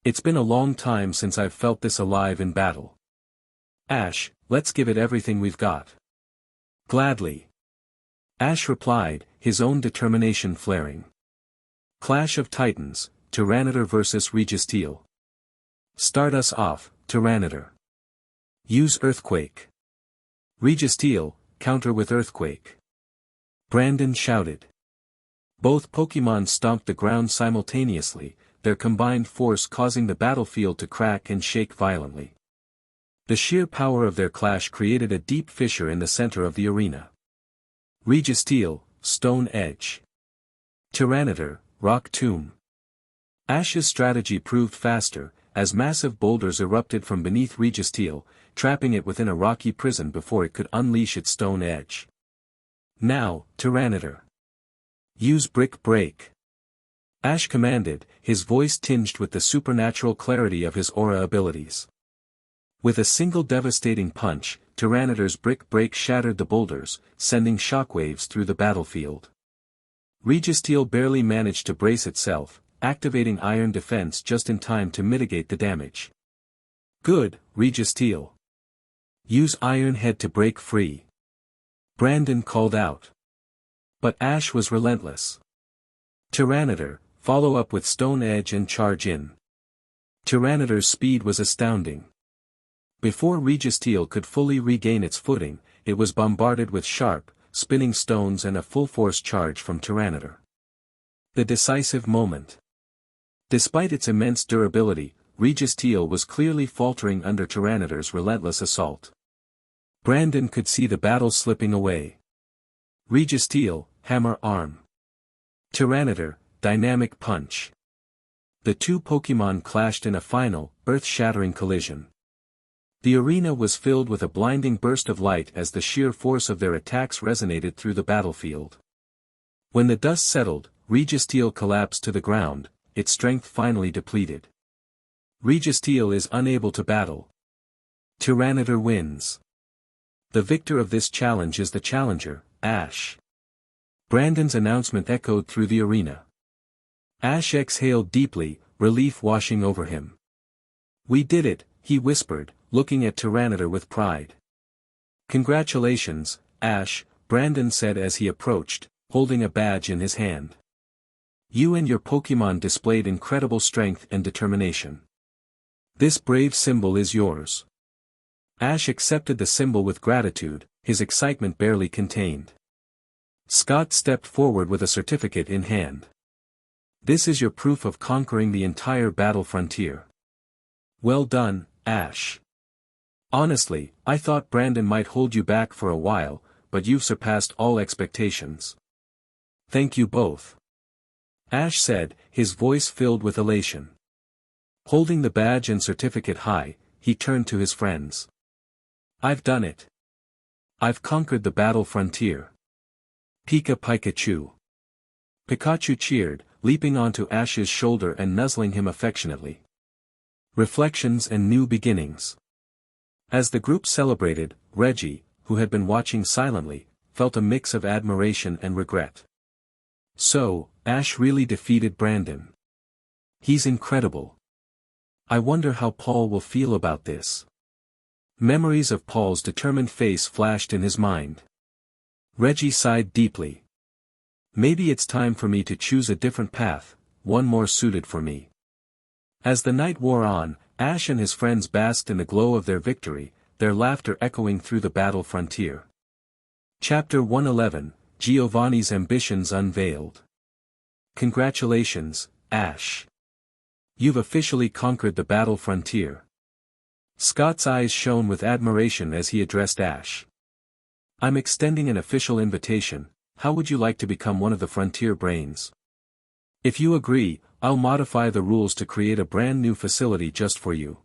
It's been a long time since I've felt this alive in battle. Ash, let's give it everything we've got. Gladly. Ash replied, his own determination flaring. Clash of Titans, Tyranitar vs Registeel. Start us off, Tyranitar. Use Earthquake. Registeel, counter with Earthquake. Brandon shouted. Both Pokémon stomped the ground simultaneously, their combined force causing the battlefield to crack and shake violently. The sheer power of their clash created a deep fissure in the center of the arena. Registeel, Stone Edge. Tyranitar, Rock Tomb. Ash's strategy proved faster, as massive boulders erupted from beneath Registeel, trapping it within a rocky prison before it could unleash its Stone Edge. Now, Tyranitar. Use Brick Break. Ash commanded, his voice tinged with the supernatural clarity of his aura abilities. With a single devastating punch, Tyranitar's Brick Break shattered the boulders, sending shockwaves through the battlefield. Registeel barely managed to brace itself, activating Iron Defense just in time to mitigate the damage. Good, Registeel. Use Iron Head to break free. Brandon called out. But Ash was relentless. Tyranitar, follow up with Stone Edge and charge in. Tyranitar's speed was astounding. Before Registeel could fully regain its footing, it was bombarded with sharp, spinning stones and a full-force charge from Tyranitar. The decisive moment. Despite its immense durability, Registeel was clearly faltering under Tyranitar's relentless assault. Brandon could see the battle slipping away. Registeel, hammer arm. Tyranitar, dynamic punch. The two Pokémon clashed in a final, earth-shattering collision. The arena was filled with a blinding burst of light as the sheer force of their attacks resonated through the battlefield. When the dust settled, Registeel collapsed to the ground, its strength finally depleted. Registeel is unable to battle. Tyranitar wins. The victor of this challenge is the challenger, Ash. Brandon's announcement echoed through the arena. Ash exhaled deeply, relief washing over him. "We did it," he whispered, looking at Tyranitar with pride. "Congratulations, Ash," Brandon said as he approached, holding a badge in his hand. "You and your Pokémon displayed incredible strength and determination. This brave symbol is yours." Ash accepted the symbol with gratitude, his excitement barely contained. Scott stepped forward with a certificate in hand. "This is your proof of conquering the entire battle frontier. Well done, Ash. Honestly, I thought Brandon might hold you back for a while, but you've surpassed all expectations." "Thank you both," Ash said, his voice filled with elation. Holding the badge and certificate high, he turned to his friends. "I've done it. I've conquered the battle frontier. Pikachu." Pikachu cheered, leaping onto Ash's shoulder and nuzzling him affectionately. Reflections and new beginnings. As the group celebrated, Reggie, who had been watching silently, felt a mix of admiration and regret. So, Ash really defeated Brandon. He's incredible. I wonder how Paul will feel about this. Memories of Paul's determined face flashed in his mind. Reggie sighed deeply. Maybe it's time for me to choose a different path, one more suited for me. As the night wore on, Ash and his friends basked in the glow of their victory, their laughter echoing through the battle frontier. Chapter 111, Giovanni's Ambitions Unveiled. Congratulations, Ash. You've officially conquered the battle frontier. Scott's eyes shone with admiration as he addressed Ash. I'm extending an official invitation. How would you like to become one of the frontier brains? If you agree, I'll modify the rules to create a brand new facility just for you.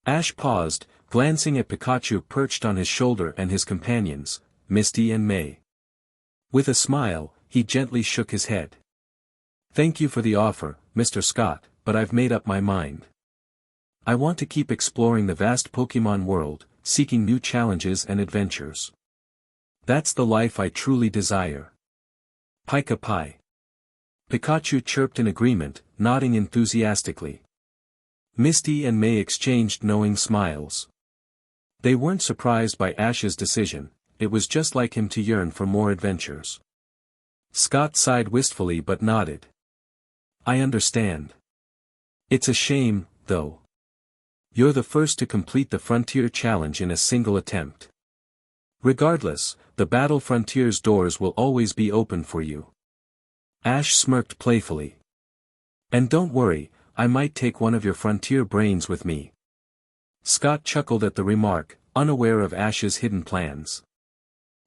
Ash paused, glancing at Pikachu perched on his shoulder and his companions, Misty and May. With a smile, he gently shook his head. Thank you for the offer, Mr. Scott, but I've made up my mind. I want to keep exploring the vast Pokémon world, seeking new challenges and adventures. That's the life I truly desire. Pika Pi. Pikachu chirped in agreement, nodding enthusiastically. Misty and May exchanged knowing smiles. They weren't surprised by Ash's decision, it was just like him to yearn for more adventures. Scott sighed wistfully but nodded. I understand. It's a shame, though. You're the first to complete the Frontier Challenge in a single attempt. Regardless, the Battle Frontier's doors will always be open for you. Ash smirked playfully. And don't worry, I might take one of your Frontier brains with me. Scott chuckled at the remark, unaware of Ash's hidden plans.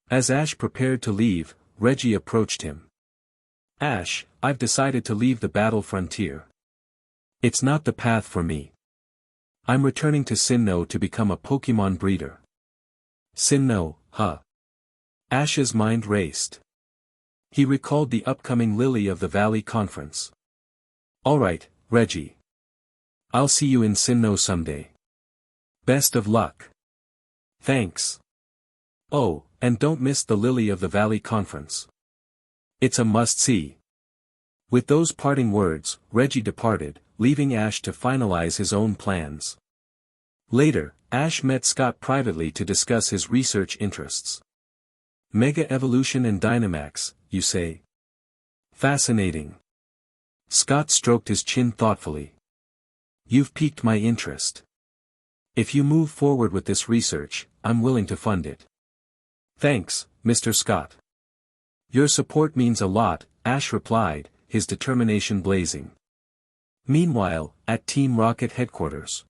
As Ash prepared to leave, Reggie approached him. Ash, I've decided to leave the Battle Frontier. It's not the path for me. I'm returning to Sinnoh to become a Pokémon breeder. Sinnoh, huh? Ash's mind raced. He recalled the upcoming Lily of the Valley conference. Alright, Reggie. I'll see you in Sinnoh someday. Best of luck. Thanks. Oh, and don't miss the Lily of the Valley conference. It's a must-see. With those parting words, Reggie departed, leaving Ash to finalize his own plans. Later, Ash met Scott privately to discuss his research interests. Mega Evolution and Dynamax, you say? Fascinating. Scott stroked his chin thoughtfully. You've piqued my interest. If you move forward with this research, I'm willing to fund it. Thanks, Mr. Scott. Your support means a lot, Ash replied, his determination blazing. Meanwhile, at Team Rocket headquarters,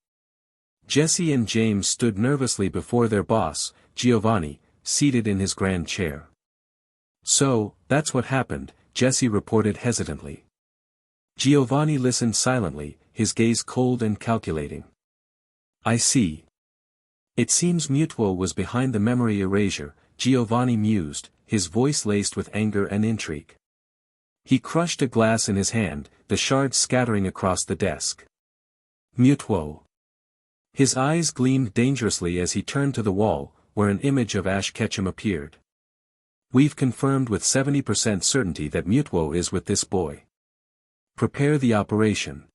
Jesse and James stood nervously before their boss, Giovanni, seated in his grand chair. "So, that's what happened," Jesse reported hesitantly. Giovanni listened silently, his gaze cold and calculating. "I see. It seems Mutuo was behind the memory erasure," Giovanni mused, his voice laced with anger and intrigue. He crushed a glass in his hand, the shards scattering across the desk. "Mutuo." His eyes gleamed dangerously as he turned to the wall, where an image of Ash Ketchum appeared. "We've confirmed with 70% certainty that Mutuo is with this boy. Prepare the operation.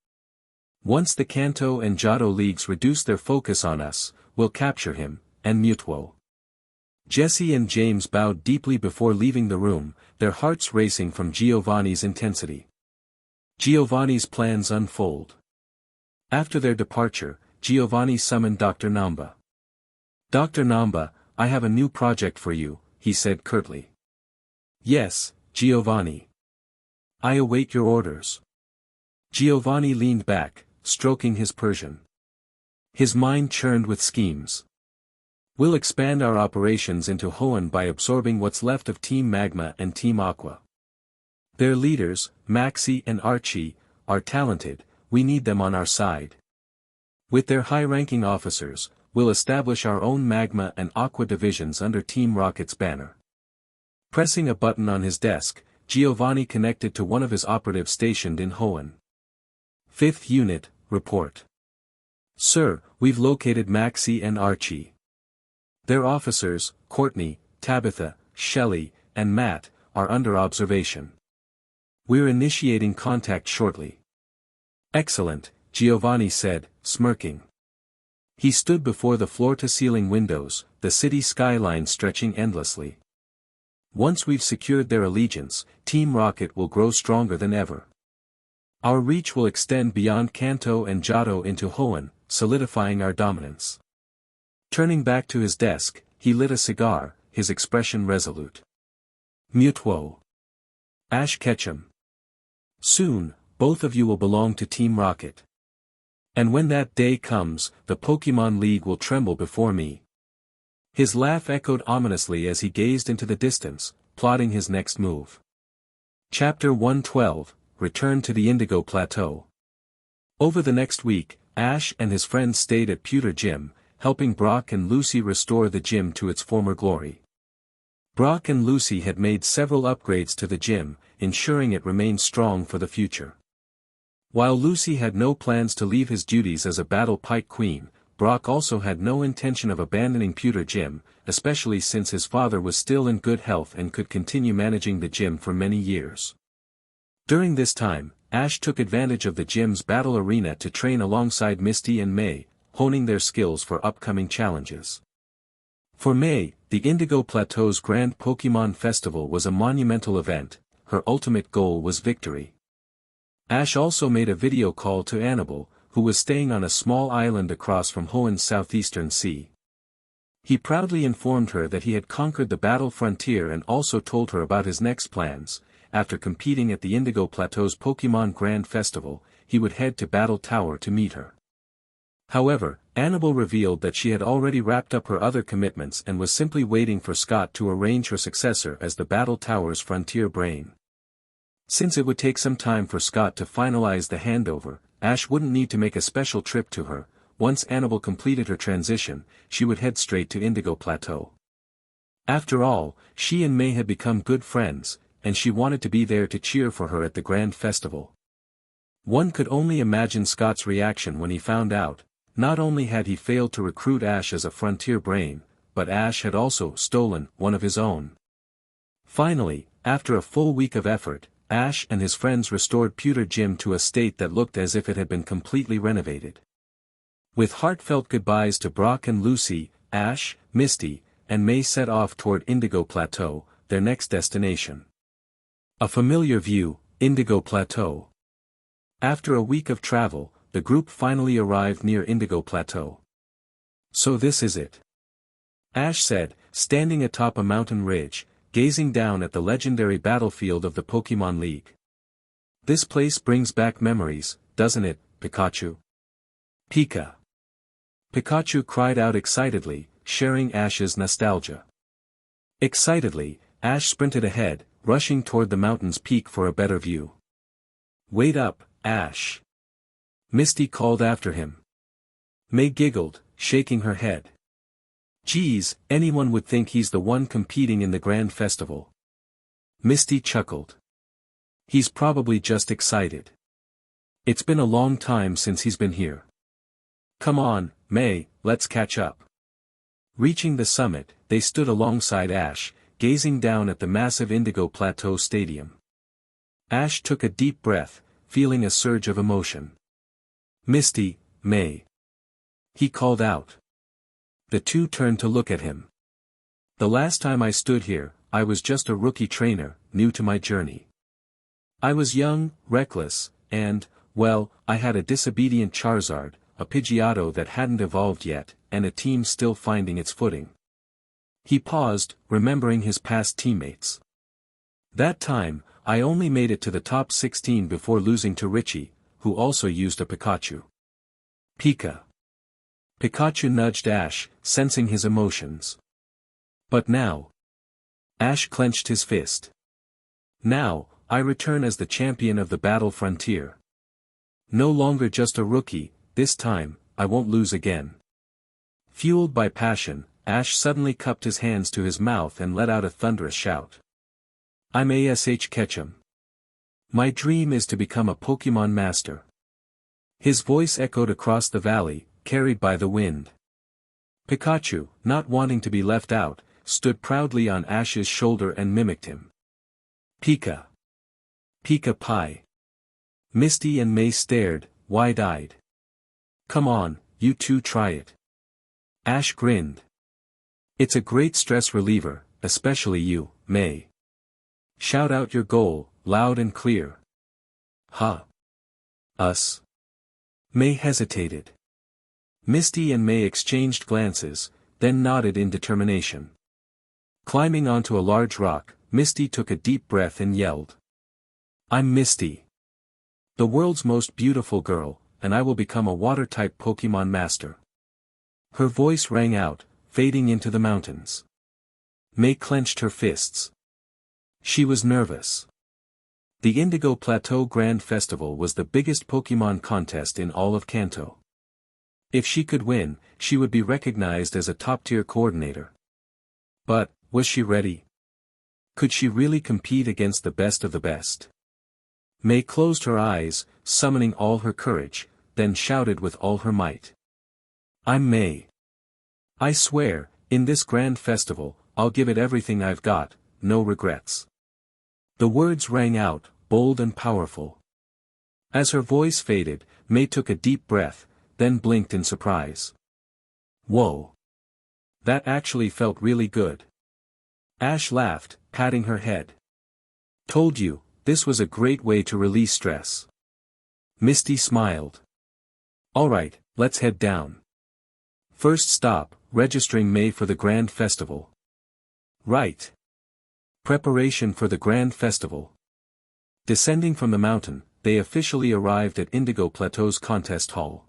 Once the Kanto and Johto leagues reduce their focus on us, we'll capture him, and Mutuo." Jesse and James bowed deeply before leaving the room, their hearts racing from Giovanni's intensity. Giovanni's plans unfold. After their departure, Giovanni summoned Dr. Namba. "Dr. Namba, I have a new project for you," he said curtly. "Yes, Giovanni. I await your orders." Giovanni leaned back, stroking his Persian. His mind churned with schemes. "We'll expand our operations into Hoenn by absorbing what's left of Team Magma and Team Aqua. Their leaders, Maxie and Archie, are talented, we need them on our side. With their high-ranking officers, we'll establish our own Magma and Aqua divisions under Team Rocket's banner." Pressing a button on his desk, Giovanni connected to one of his operatives stationed in Hoenn. "5th Unit, report." "Sir, we've located Maxie and Archie. Their officers, Courtney, Tabitha, Shelley, and Matt, are under observation. We're initiating contact shortly." "Excellent," Giovanni said, smirking. He stood before the floor-to-ceiling windows, the city skyline stretching endlessly. "Once we've secured their allegiance, Team Rocket will grow stronger than ever. Our reach will extend beyond Kanto and Johto into Hoenn, solidifying our dominance." Turning back to his desk, he lit a cigar, his expression resolute. "Mutuo. Ash Ketchum. Soon, both of you will belong to Team Rocket. And when that day comes, the Pokémon League will tremble before me." His laugh echoed ominously as he gazed into the distance, plotting his next move. Chapter 112, Return to the Indigo Plateau. Over the next week, Ash and his friends stayed at Pewter Gym, helping Brock and Lucy restore the gym to its former glory. Brock and Lucy had made several upgrades to the gym, ensuring it remained strong for the future. While Lucy had no plans to leave his duties as a Battle Pike Queen, Brock also had no intention of abandoning Pewter Gym, especially since his father was still in good health and could continue managing the gym for many years. During this time, Ash took advantage of the gym's battle arena to train alongside Misty and May, honing their skills for upcoming challenges. For May, the Indigo Plateau's Grand Pokémon Festival was a monumental event. Her ultimate goal was victory. Ash also made a video call to Annabelle, who was staying on a small island across from Hoenn's southeastern sea. He proudly informed her that he had conquered the battle frontier and also told her about his next plans. After competing at the Indigo Plateau's Pokémon Grand Festival, he would head to Battle Tower to meet her. However, Annabelle revealed that she had already wrapped up her other commitments and was simply waiting for Scott to arrange her successor as the Battle Tower's frontier brain. Since it would take some time for Scott to finalize the handover, Ash wouldn't need to make a special trip to her. Once Annabelle completed her transition, she would head straight to Indigo Plateau. After all, she and May had become good friends, and she wanted to be there to cheer for her at the Grand Festival. One could only imagine Scott's reaction when he found out. Not only had he failed to recruit Ash as a frontier brain, but Ash had also stolen one of his own. Finally, after a full week of effort, Ash and his friends restored Pewter Gym to a state that looked as if it had been completely renovated. With heartfelt goodbyes to Brock and Lucy, Ash, Misty, and May set off toward Indigo Plateau, their next destination. A familiar view, Indigo Plateau. After a week of travel, the group finally arrived near Indigo Plateau. "So this is it," Ash said, standing atop a mountain ridge, gazing down at the legendary battlefield of the Pokémon League. This place brings back memories, doesn't it, Pikachu? Pika. Pikachu cried out excitedly, sharing Ash's nostalgia. Excitedly, Ash sprinted ahead, rushing toward the mountain's peak for a better view. Wait up, Ash. Misty called after him. May giggled, shaking her head. Geez, anyone would think he's the one competing in the grand festival. Misty chuckled. He's probably just excited. It's been a long time since he's been here. Come on, May, let's catch up. Reaching the summit, they stood alongside Ash, gazing down at the massive Indigo Plateau Stadium. Ash took a deep breath, feeling a surge of emotion. Misty, May. He called out. The two turned to look at him. The last time I stood here, I was just a rookie trainer, new to my journey. I was young, reckless, and, well, I had a disobedient Charizard, a Pidgeotto that hadn't evolved yet, and a team still finding its footing. He paused, remembering his past teammates. That time, I only made it to the top 16 before losing to Richie, who also used a Pikachu. Pika. Pikachu nudged Ash, sensing his emotions. But now. Ash clenched his fist. Now, I return as the champion of the battle frontier. No longer just a rookie, this time, I won't lose again. Fueled by passion, Ash suddenly cupped his hands to his mouth and let out a thunderous shout. I'm Ash Ketchum. My dream is to become a Pokémon Master. His voice echoed across the valley, carried by the wind. Pikachu, not wanting to be left out, stood proudly on Ash's shoulder and mimicked him. Pika. Pika Pie. Misty and May stared, wide-eyed. Come on, you two try it. Ash grinned. It's a great stress reliever, especially you, May. Shout out your goal, loud and clear. Huh? Us? May hesitated. Misty and May exchanged glances, then nodded in determination. Climbing onto a large rock, Misty took a deep breath and yelled. I'm Misty. The world's most beautiful girl, and I will become a water-type Pokémon Master. Her voice rang out, fading into the mountains. May clenched her fists. She was nervous. The Indigo Plateau Grand Festival was the biggest Pokémon contest in all of Kanto. If she could win, she would be recognized as a top-tier coordinator. But, was she ready? Could she really compete against the best of the best? May closed her eyes, summoning all her courage, then shouted with all her might. I'm May. I swear, in this grand festival, I'll give it everything I've got, no regrets. The words rang out, bold and powerful. As her voice faded, May took a deep breath, then blinked in surprise. Whoa! That actually felt really good. Ash laughed, patting her head. Told you, this was a great way to release stress. Misty smiled. Alright, let's head down. First stop, registering May for the Grand Festival. Right. Preparation for the Grand Festival. Descending from the mountain, they officially arrived at Indigo Plateau's contest hall.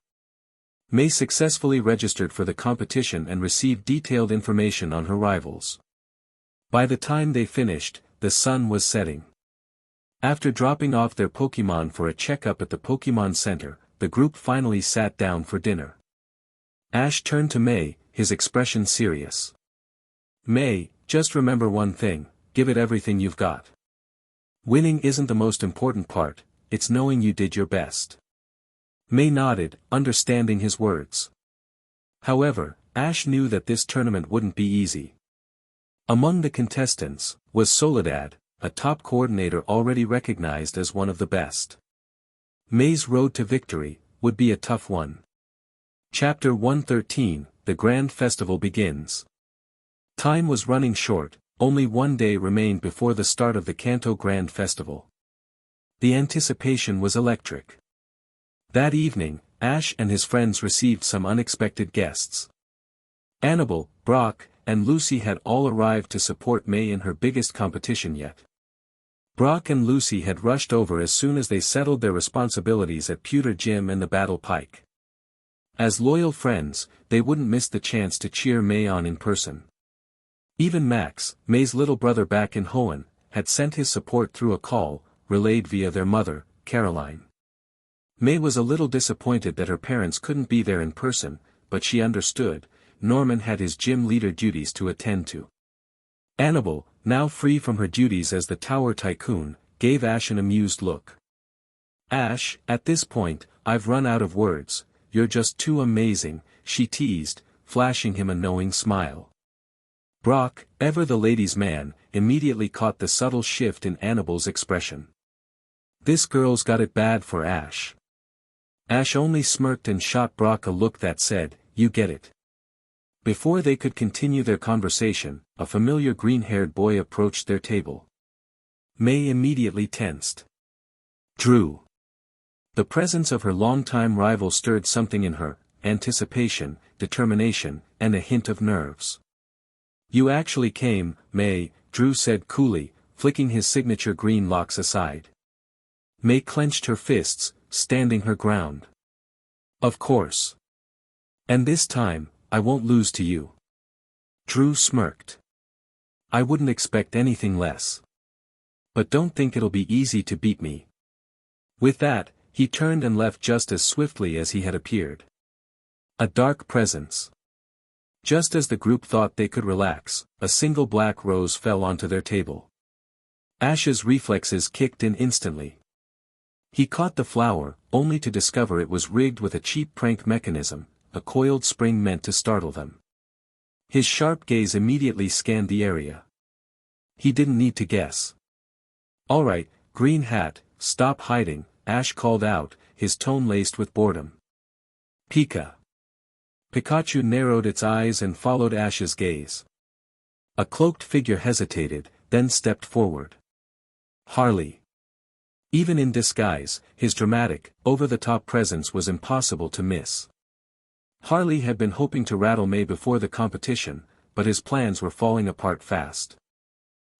May successfully registered for the competition and received detailed information on her rivals. By the time they finished, the sun was setting. After dropping off their Pokémon for a checkup at the Pokémon Center, the group finally sat down for dinner. Ash turned to May, his expression serious. May, just remember one thing, give it everything you've got. Winning isn't the most important part, it's knowing you did your best. May nodded, understanding his words. However, Ash knew that this tournament wouldn't be easy. Among the contestants, was Soledad, a top coordinator already recognized as one of the best. May's road to victory would be a tough one. Chapter 113, The Grand Festival begins. Time was running short, only one day remained before the start of the Kanto Grand Festival. The anticipation was electric. That evening, Ash and his friends received some unexpected guests. Annabelle, Brock, and Lucy had all arrived to support May in her biggest competition yet. Brock and Lucy had rushed over as soon as they settled their responsibilities at Pewter Gym and the Battle Pike. As loyal friends, they wouldn't miss the chance to cheer May on in person. Even Max, May's little brother back in Hoenn, had sent his support through a call, relayed via their mother, Caroline. May was a little disappointed that her parents couldn't be there in person, but she understood. Norman had his gym leader duties to attend to. Annabelle, now free from her duties as the tower tycoon, gave Ash an amused look. "Ash, at this point, I've run out of words, you're just too amazing," she teased, flashing him a knowing smile. Brock, ever the ladies' man, immediately caught the subtle shift in Annabelle's expression. This girl's got it bad for Ash. Ash only smirked and shot Brock a look that said, "You get it." Before they could continue their conversation, a familiar green-haired boy approached their table. May immediately tensed. Drew. The presence of her longtime rival stirred something in her, anticipation, determination, and a hint of nerves. "You actually came, May," Drew said coolly, flicking his signature green locks aside. May clenched her fists, standing her ground. "Of course. And this time, I won't lose to you." Drew smirked. "I wouldn't expect anything less. But don't think it'll be easy to beat me." With that, he turned and left just as swiftly as he had appeared. A dark presence. Just as the group thought they could relax, a single black rose fell onto their table. Ash's reflexes kicked in instantly. He caught the flower, only to discover it was rigged with a cheap prank mechanism, a coiled spring meant to startle them. His sharp gaze immediately scanned the area. He didn't need to guess. "All right, Green Hat, stop hiding," Ash called out, his tone laced with boredom. "Pika." Pikachu narrowed its eyes and followed Ash's gaze. A cloaked figure hesitated, then stepped forward. Harley. Even in disguise, his dramatic, over-the-top presence was impossible to miss. Harley had been hoping to rattle May before the competition, but his plans were falling apart fast.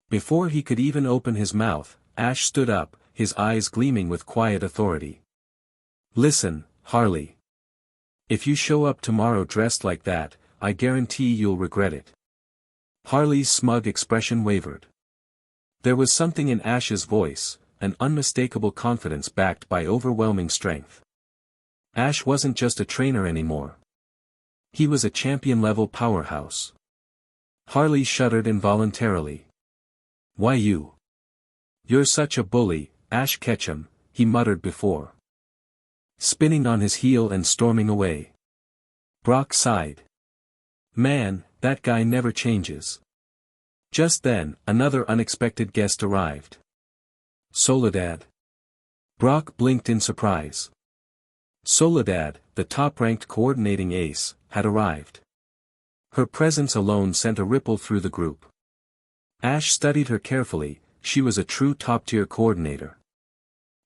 Before he could even open his mouth, Ash stood up, his eyes gleaming with quiet authority. "Listen, Harley. If you show up tomorrow dressed like that, I guarantee you'll regret it." Harley's smug expression wavered. There was something in Ash's voice, an unmistakable confidence backed by overwhelming strength. Ash wasn't just a trainer anymore. He was a champion-level powerhouse. Harley shuddered involuntarily. "Why you? You're such a bully, Ash Ketchum," he muttered before spinning on his heel and storming away. Brock sighed. "Man, that guy never changes." Just then, another unexpected guest arrived. Soledad. Brock blinked in surprise. Soledad, the top-ranked coordinating ace, had arrived. Her presence alone sent a ripple through the group. Ash studied her carefully, she was a true top-tier coordinator.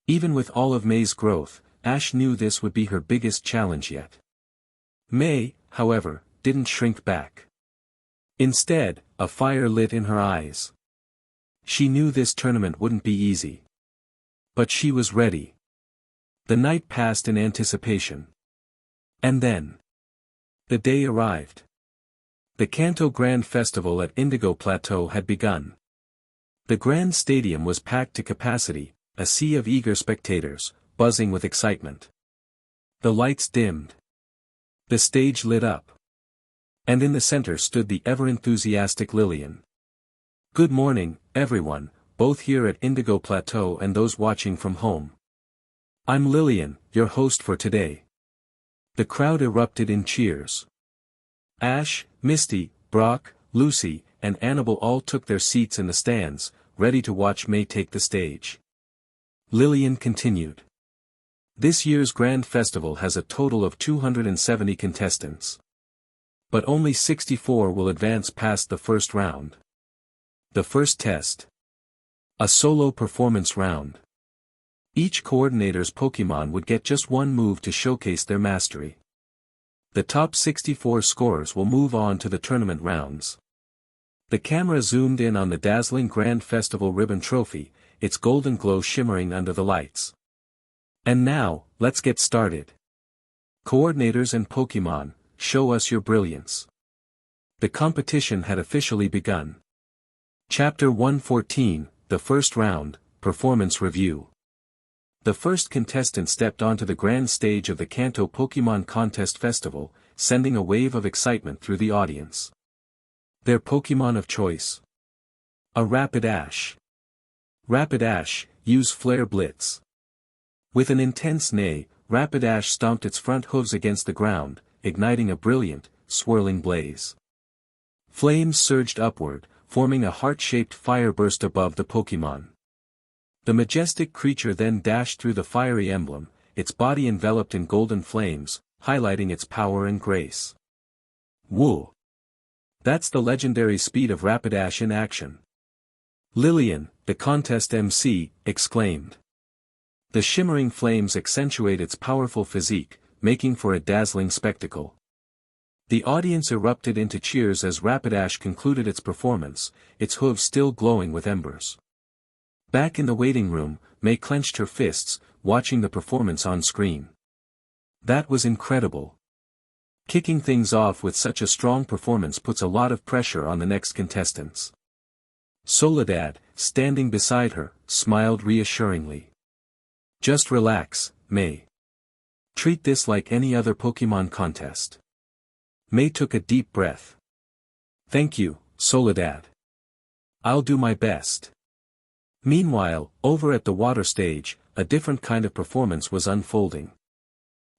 Even with all of May's growth, Ash knew this would be her biggest challenge yet. May, however, didn't shrink back. Instead, a fire lit in her eyes. She knew this tournament wouldn't be easy. But she was ready. The night passed in anticipation. And then the day arrived. The Kanto Grand Festival at Indigo Plateau had begun. The Grand Stadium was packed to capacity, a sea of eager spectators, buzzing with excitement. The lights dimmed. The stage lit up. And in the center stood the ever-enthusiastic Lillian. "Good morning, everyone, both here at Indigo Plateau and those watching from home. I'm Lillian, your host for today." The crowd erupted in cheers. Ash, Misty, Brock, Lucy, and Annabelle all took their seats in the stands, ready to watch May take the stage. Lillian continued. "This year's Grand Festival has a total of 270 contestants. But only 64 will advance past the first round. The first test. A solo performance round. Each coordinator's Pokémon would get just one move to showcase their mastery. The top 64 scorers will move on to the tournament rounds." The camera zoomed in on the dazzling Grand Festival ribbon trophy, its golden glow shimmering under the lights. And now, let's get started. Coordinators and Pokémon, show us your brilliance. The competition had officially begun. Chapter 114, the first round, Performance Review. The first contestant stepped onto the grand stage of the Kanto Pokémon Contest Festival, sending a wave of excitement through the audience. Their Pokémon of choice. A Rapidash. Rapidash, use Flare Blitz. With an intense neigh, Rapidash stomped its front hooves against the ground, igniting a brilliant, swirling blaze. Flames surged upward, forming a heart-shaped fire burst above the Pokémon. The majestic creature then dashed through the fiery emblem, its body enveloped in golden flames, highlighting its power and grace. Whoa! That's the legendary speed of Rapidash in action. Lillian, the contest MC, exclaimed. The shimmering flames accentuate its powerful physique, making for a dazzling spectacle. The audience erupted into cheers as Rapidash concluded its performance, its hooves still glowing with embers. Back in the waiting room, May clenched her fists, watching the performance on screen. That was incredible. Kicking things off with such a strong performance puts a lot of pressure on the next contestants. Soledad, standing beside her, smiled reassuringly. Just relax, May. Treat this like any other Pokémon contest. May took a deep breath. Thank you, Soledad. I'll do my best. Meanwhile, over at the water stage, a different kind of performance was unfolding.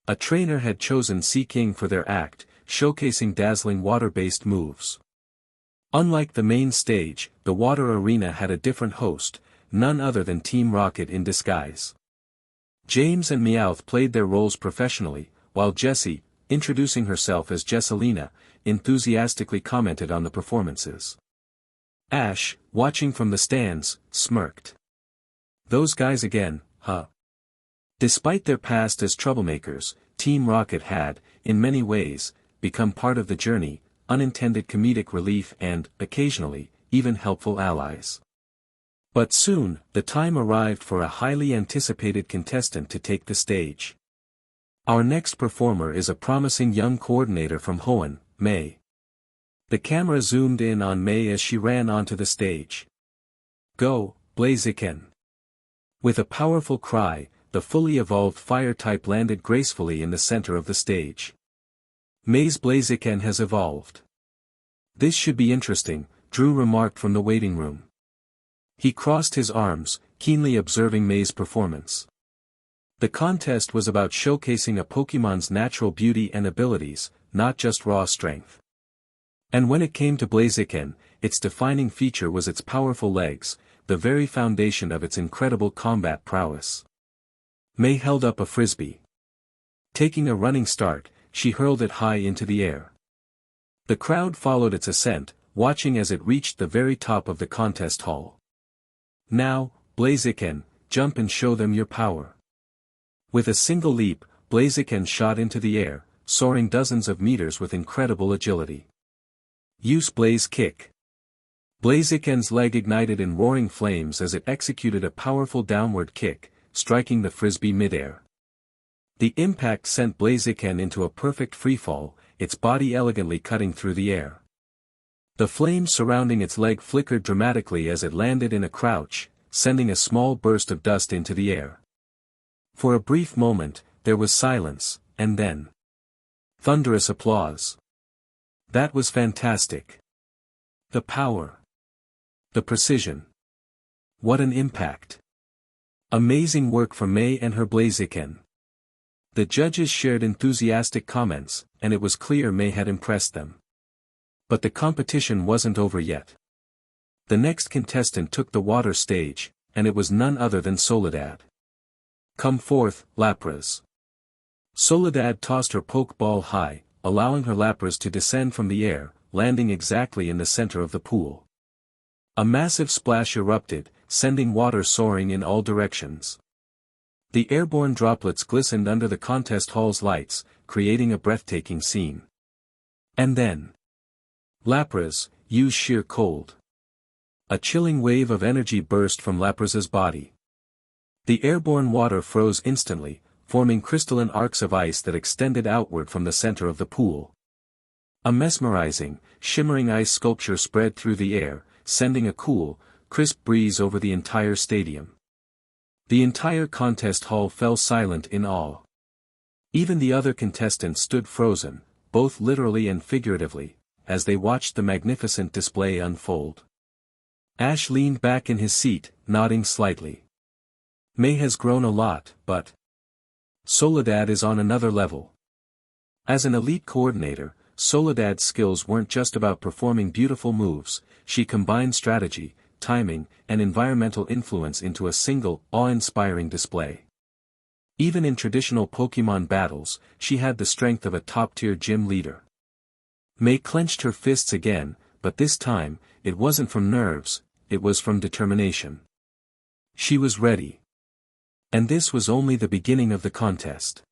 A trainer had chosen Sea King for their act, showcasing dazzling water-based moves. Unlike the main stage, the water arena had a different host, none other than Team Rocket in disguise. James and Meowth played their roles professionally, while Jessie, introducing herself as Jessalina, enthusiastically commented on the performances. Ash, watching from the stands, smirked. Those guys again, huh? Despite their past as troublemakers, Team Rocket had, in many ways, become part of the journey, unintended comedic relief and, occasionally, even helpful allies. But soon, the time arrived for a highly anticipated contestant to take the stage. Our next performer is a promising young coordinator from Hoenn, May. The camera zoomed in on May as she ran onto the stage. Go, Blaziken! With a powerful cry, the fully evolved fire type landed gracefully in the center of the stage. May's Blaziken has evolved. This should be interesting, Drew remarked from the waiting room. He crossed his arms, keenly observing May's performance. The contest was about showcasing a Pokémon's natural beauty and abilities, not just raw strength. And when it came to Blaziken, its defining feature was its powerful legs, the very foundation of its incredible combat prowess. May held up a frisbee. Taking a running start, she hurled it high into the air. The crowd followed its ascent, watching as it reached the very top of the contest hall. Now, Blaziken, jump and show them your power. With a single leap, Blaziken shot into the air, soaring dozens of meters with incredible agility. Use Blaze Kick. Blaziken's leg ignited in roaring flames as it executed a powerful downward kick, striking the frisbee midair. The impact sent Blaziken into a perfect freefall, its body elegantly cutting through the air. The flames surrounding its leg flickered dramatically as it landed in a crouch, sending a small burst of dust into the air. For a brief moment, there was silence, and then thunderous applause. That was fantastic. The power. The precision. What an impact. Amazing work from May and her Blaziken. The judges shared enthusiastic comments, and it was clear May had impressed them. But the competition wasn't over yet. The next contestant took the water stage, and it was none other than Soledad. Come forth, Lapras. Soledad tossed her Pokeball high, allowing her Lapras to descend from the air, landing exactly in the center of the pool. A massive splash erupted, sending water soaring in all directions. The airborne droplets glistened under the contest hall's lights, creating a breathtaking scene. And then, Lapras, use sheer cold. A chilling wave of energy burst from Lapra's body. The airborne water froze instantly, forming crystalline arcs of ice that extended outward from the center of the pool. A mesmerizing, shimmering ice sculpture spread through the air, sending a cool, crisp breeze over the entire stadium. The entire contest hall fell silent in awe. Even the other contestants stood frozen, both literally and figuratively, as they watched the magnificent display unfold. Ash leaned back in his seat, nodding slightly. May has grown a lot, but Soledad is on another level. As an elite coordinator, Soledad's skills weren't just about performing beautiful moves, she combined strategy, timing, and environmental influence into a single, awe-inspiring display. Even in traditional Pokémon battles, she had the strength of a top-tier gym leader. May clenched her fists again, but this time, it wasn't from nerves, it was from determination. She was ready. And this was only the beginning of the contest.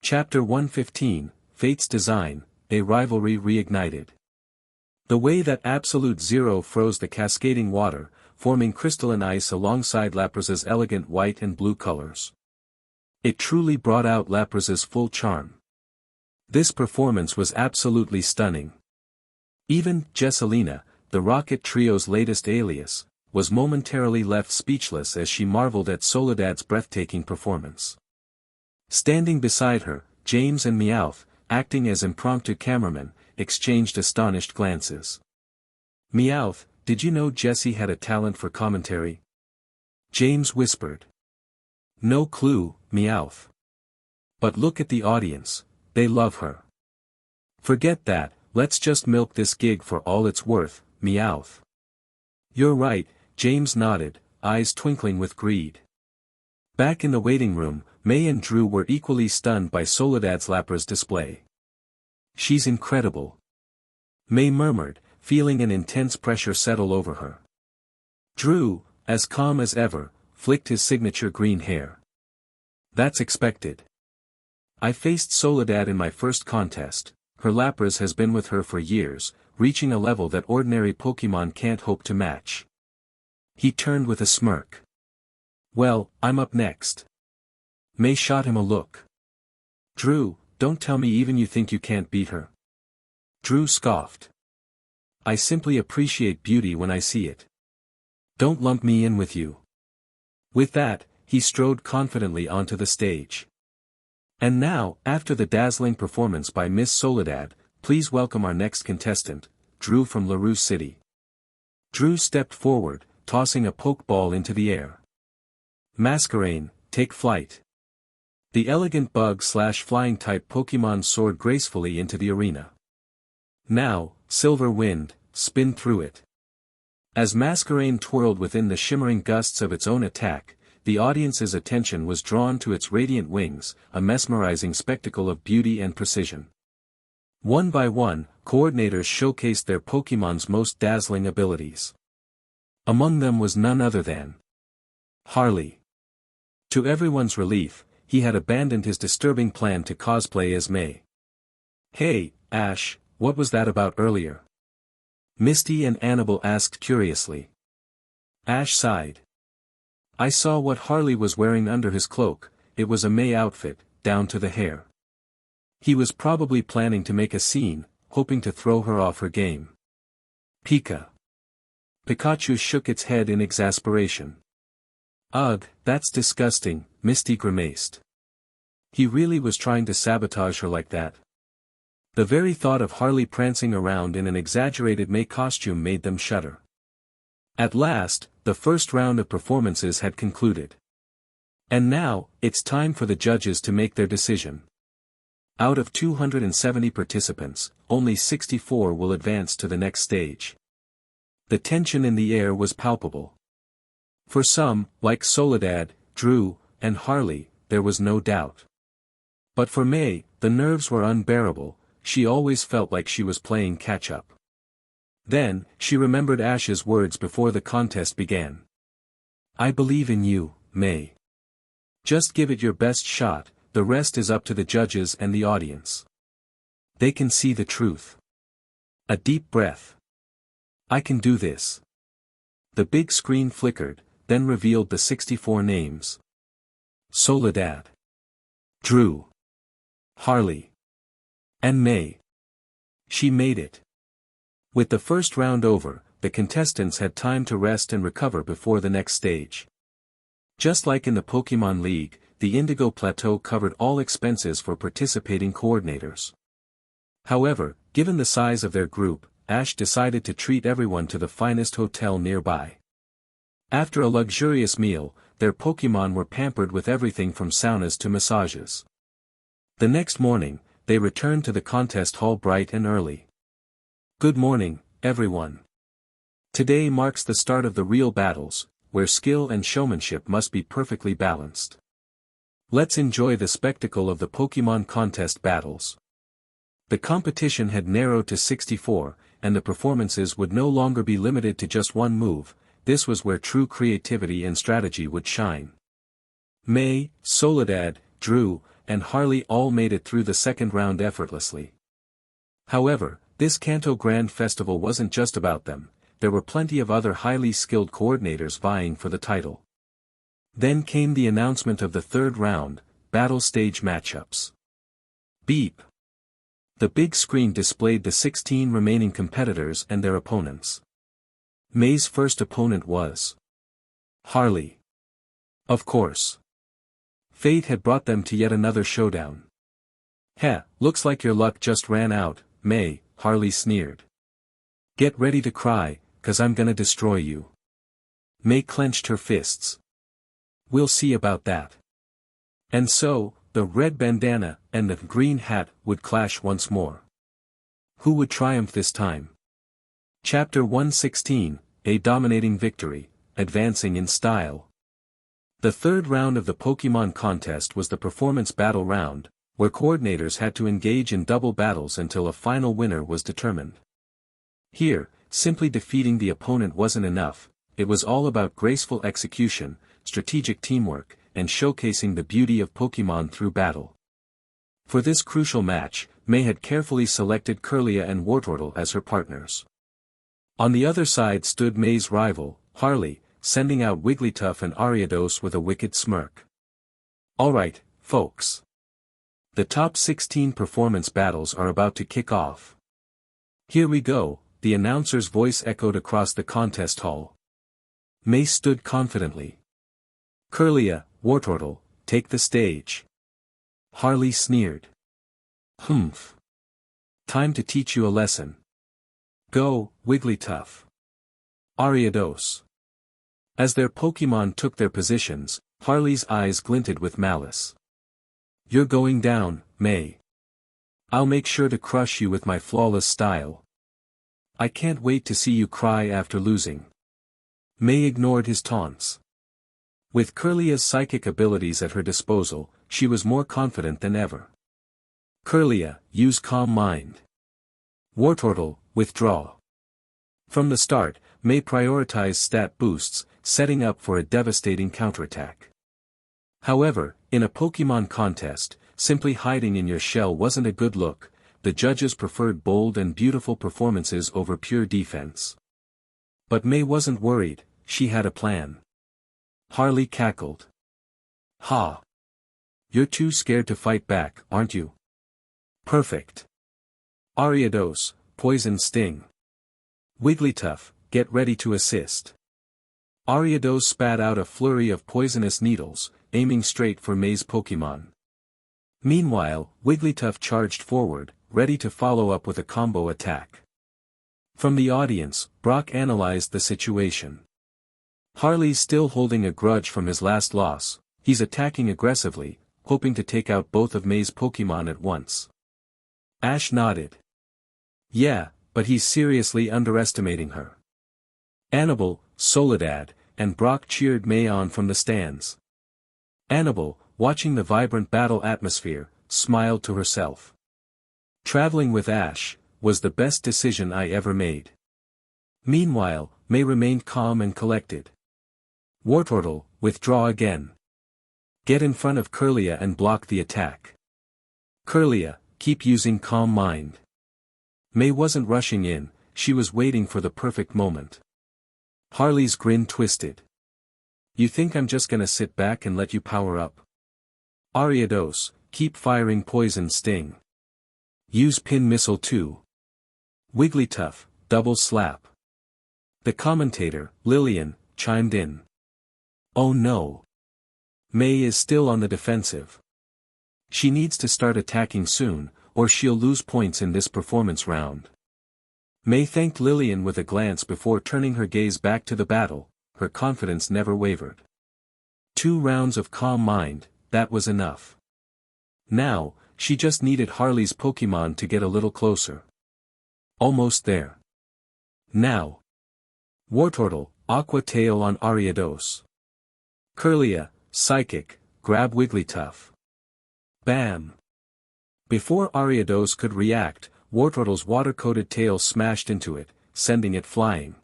Chapter 115, Fate's Design, a Rivalry Reignited. The way that Absolute Zero froze the cascading water, forming crystalline ice alongside Lapra's elegant white and blue colors. It truly brought out Lapra's full charm. This performance was absolutely stunning. Even Jessalina, the Rocket Trio's latest alias, was momentarily left speechless as she marveled at Soledad's breathtaking performance. Standing beside her, James and Meowth, acting as impromptu cameramen, exchanged astonished glances. Meowth, did you know Jessie had a talent for commentary? James whispered. No clue, Meowth. But look at the audience, they love her. Forget that, let's just milk this gig for all it's worth, Meowth. You're right, James nodded, eyes twinkling with greed. Back in the waiting room, May and Drew were equally stunned by Soledad's Lapra's display. She's incredible. May murmured, feeling an intense pressure settle over her. Drew, as calm as ever, flicked his signature green hair. That's expected. I faced Soledad in my first contest, her Lapras has been with her for years, reaching a level that ordinary Pokémon can't hope to match. He turned with a smirk. Well, I'm up next. May shot him a look. Drew, don't tell me even you think you can't beat her. Drew scoffed. I simply appreciate beauty when I see it. Don't lump me in with you. With that, he strode confidently onto the stage. And now, after the dazzling performance by Miss Soledad, please welcome our next contestant, Drew from LaRue City. Drew stepped forward, tossing a Pokeball into the air. Masquerain, take flight. The elegant bug/flying type Pokémon soared gracefully into the arena. Now, Silver Wind, spin through it. As Masquerain twirled within the shimmering gusts of its own attack, the audience's attention was drawn to its radiant wings, a mesmerizing spectacle of beauty and precision. One by one, coordinators showcased their Pokémon's most dazzling abilities. Among them was none other than Harley. To everyone's relief, he had abandoned his disturbing plan to cosplay as May. Hey, Ash, what was that about earlier? Misty and Annabelle asked curiously. Ash sighed. I saw what Harley was wearing under his cloak, it was a May outfit, down to the hair. He was probably planning to make a scene, hoping to throw her off her game. Pikachu shook its head in exasperation. Ugh, that's disgusting, Misty grimaced. He really was trying to sabotage her like that. The very thought of Harley prancing around in an exaggerated May costume made them shudder. At last, the first round of performances had concluded. And now, it's time for the judges to make their decision. Out of 270 participants, only 64 will advance to the next stage. The tension in the air was palpable. For some, like Soledad, Drew, and Harley, there was no doubt. But for May, the nerves were unbearable, she always felt like she was playing catch-up. Then, she remembered Ash's words before the contest began. I believe in you, May. Just give it your best shot, the rest is up to the judges and the audience. They can see the truth. A deep breath. I can do this. The big screen flickered, then revealed the 64 names. Soledad, Drew, Harley, and May. She made it. With the first round over, the contestants had time to rest and recover before the next stage. Just like in the Pokémon League, the Indigo Plateau covered all expenses for participating coordinators. However, given the size of their group, Ash decided to treat everyone to the finest hotel nearby. After a luxurious meal, their Pokémon were pampered with everything from saunas to massages. The next morning, they returned to the contest hall bright and early. Good morning, everyone. Today marks the start of the real battles, where skill and showmanship must be perfectly balanced. Let's enjoy the spectacle of the Pokémon contest battles. The competition had narrowed to 64, and the performances would no longer be limited to just one move. This was where true creativity and strategy would shine. May, Soledad, Drew, and Harley all made it through the second round effortlessly. However, this Kanto Grand Festival wasn't just about them, there were plenty of other highly skilled coordinators vying for the title. Then came the announcement of the third round, battle stage matchups. Beep. The big screen displayed the 16 remaining competitors and their opponents. May's first opponent was Harley. Of course. Fate had brought them to yet another showdown. Heh, looks like your luck just ran out, May, Harley sneered. Get ready to cry, 'cause I'm gonna destroy you. May clenched her fists. We'll see about that. And so, the red bandana and the green hat would clash once more. Who would triumph this time? Chapter 116, A Dominating Victory, Advancing in Style. The third round of the Pokémon contest was the performance battle round, where coordinators had to engage in double battles until a final winner was determined. Here, simply defeating the opponent wasn't enough, it was all about graceful execution, strategic teamwork, and showcasing the beauty of Pokémon through battle. For this crucial match, May had carefully selected Kirlia and Wartortle as her partners. On the other side stood May's rival, Harley, sending out Wigglytuff and Ariados with a wicked smirk. Alright, folks. The top 16 performance battles are about to kick off. Here we go, the announcer's voice echoed across the contest hall. May stood confidently. Kirlia, Wartortle, take the stage. Harley sneered. Humph. Time to teach you a lesson. Go, Wigglytuff. Ariados. As their Pokémon took their positions, Harley's eyes glinted with malice. You're going down, May. I'll make sure to crush you with my flawless style. I can't wait to see you cry after losing. May ignored his taunts. With Kirlia's psychic abilities at her disposal, she was more confident than ever. Kirlia, use Calm Mind. Wartortle, withdraw. From the start, May prioritized stat boosts, setting up for a devastating counterattack. However, in a Pokémon contest, simply hiding in your shell wasn't a good look, the judges preferred bold and beautiful performances over pure defense. But May wasn't worried, she had a plan. Harley cackled. Ha! You're too scared to fight back, aren't you? Perfect. Ariados, Poison Sting. Wigglytuff, get ready to assist. Ariados spat out a flurry of poisonous needles, aiming straight for May's Pokémon. Meanwhile, Wigglytuff charged forward, ready to follow up with a combo attack. From the audience, Brock analyzed the situation. Harley's still holding a grudge from his last loss, he's attacking aggressively, hoping to take out both of May's Pokémon at once. Ash nodded. Yeah, but he's seriously underestimating her. Annabelle, Soledad, and Brock cheered May on from the stands. Annabelle, watching the vibrant battle atmosphere, smiled to herself. Traveling with Ash was the best decision I ever made. Meanwhile, May remained calm and collected. Wartortle, withdraw again. Get in front of Kirlia and block the attack. Kirlia, keep using Calm Mind. May wasn't rushing in, she was waiting for the perfect moment. Harley's grin twisted. You think I'm just gonna sit back and let you power up? Ariados, keep firing poison sting. Use pin missile too. Wigglytuff, double slap. The commentator, Lillian, chimed in. Oh no. May is still on the defensive. She needs to start attacking soon, or she'll lose points in this performance round. May thanked Lillian with a glance before turning her gaze back to the battle. Her confidence never wavered. 2 rounds of calm mind, that was enough. Now, she just needed Harley's Pokémon to get a little closer. Almost there. Now. Wartortle, Aqua Tail on Ariados. Kirlia, Psychic, grab Wigglytuff. Bam! Before Ariados could react, Wartortle's water-coated tail smashed into it, sending it flying.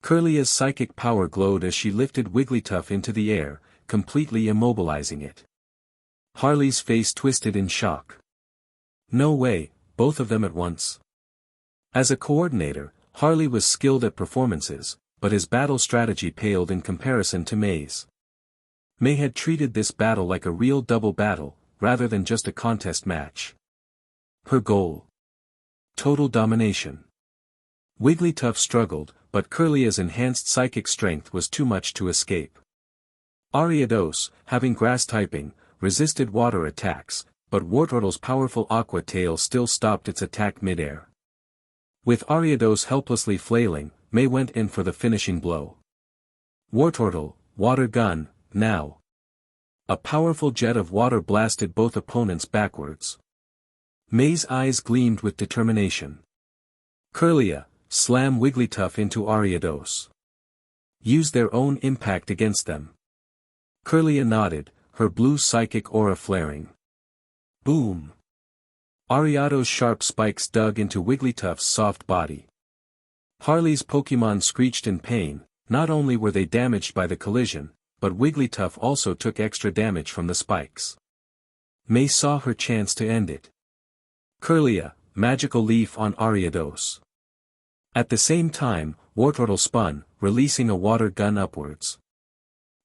Kirlia's psychic power glowed as she lifted Wigglytuff into the air, completely immobilizing it. Harley's face twisted in shock. No way, both of them at once. As a coordinator, Harley was skilled at performances, but his battle strategy paled in comparison to May's. May had treated this battle like a real double battle, rather than just a contest match. Her goal. Total domination. Wigglytuff struggled, but Kirlia's enhanced psychic strength was too much to escape. Ariados, having grass typing, resisted water attacks, but Wartortle's powerful Aqua Tail still stopped its attack mid-air. With Ariados helplessly flailing, May went in for the finishing blow. Wartortle, water gun, now. A powerful jet of water blasted both opponents backwards. May's eyes gleamed with determination. Kirlia, slam Wigglytuff into Ariados. Use their own impact against them. Kirlia nodded, her blue psychic aura flaring. Boom! Ariados' sharp spikes dug into Wigglytuff's soft body. Harley's Pokémon screeched in pain. Not only were they damaged by the collision, but Wigglytuff also took extra damage from the spikes. May saw her chance to end it. Kirlia, magical leaf on Ariados. At the same time, Wartortle spun, releasing a water gun upwards.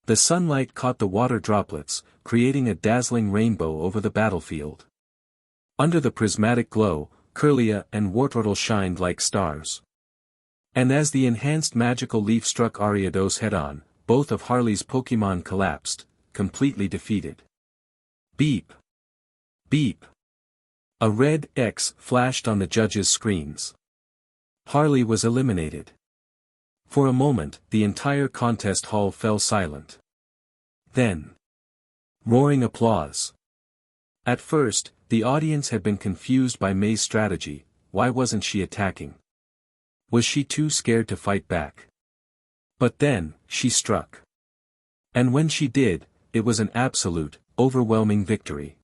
The sunlight caught the water droplets, creating a dazzling rainbow over the battlefield. Under the prismatic glow, Kirlia and Wartortle shined like stars. And as the enhanced magical leaf struck Ariados head-on, both of Harley's Pokémon collapsed, completely defeated. Beep! Beep! A red X flashed on the judges' screens. Harley was eliminated. For a moment, the entire contest hall fell silent. Then. Roaring applause. At first, the audience had been confused by May's strategy. Why wasn't she attacking? Was she too scared to fight back? But then, she struck. And when she did, it was an absolute, overwhelming victory.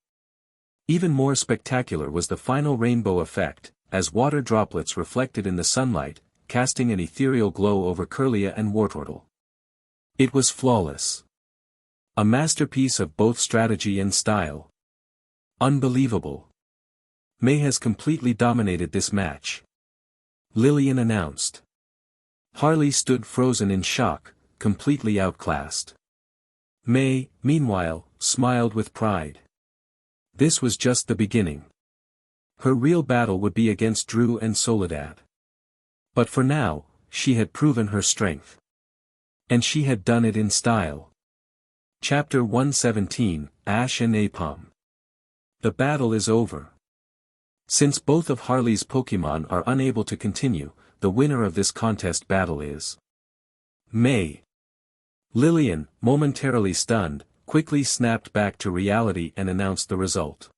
Even more spectacular was the final rainbow effect, as water droplets reflected in the sunlight, casting an ethereal glow over Kirlia and Wartortle. It was flawless. A masterpiece of both strategy and style. Unbelievable. May has completely dominated this match. Lillian announced. Harley stood frozen in shock, completely outclassed. May, meanwhile, smiled with pride. This was just the beginning. Her real battle would be against Drew and Soledad. But for now, she had proven her strength. And she had done it in style. Chapter 117, Ash and Napalm. The battle is over. Since both of Harley's Pokémon are unable to continue, the winner of this contest battle is May. Lillian, momentarily stunned, quickly snapped back to reality and announced the result.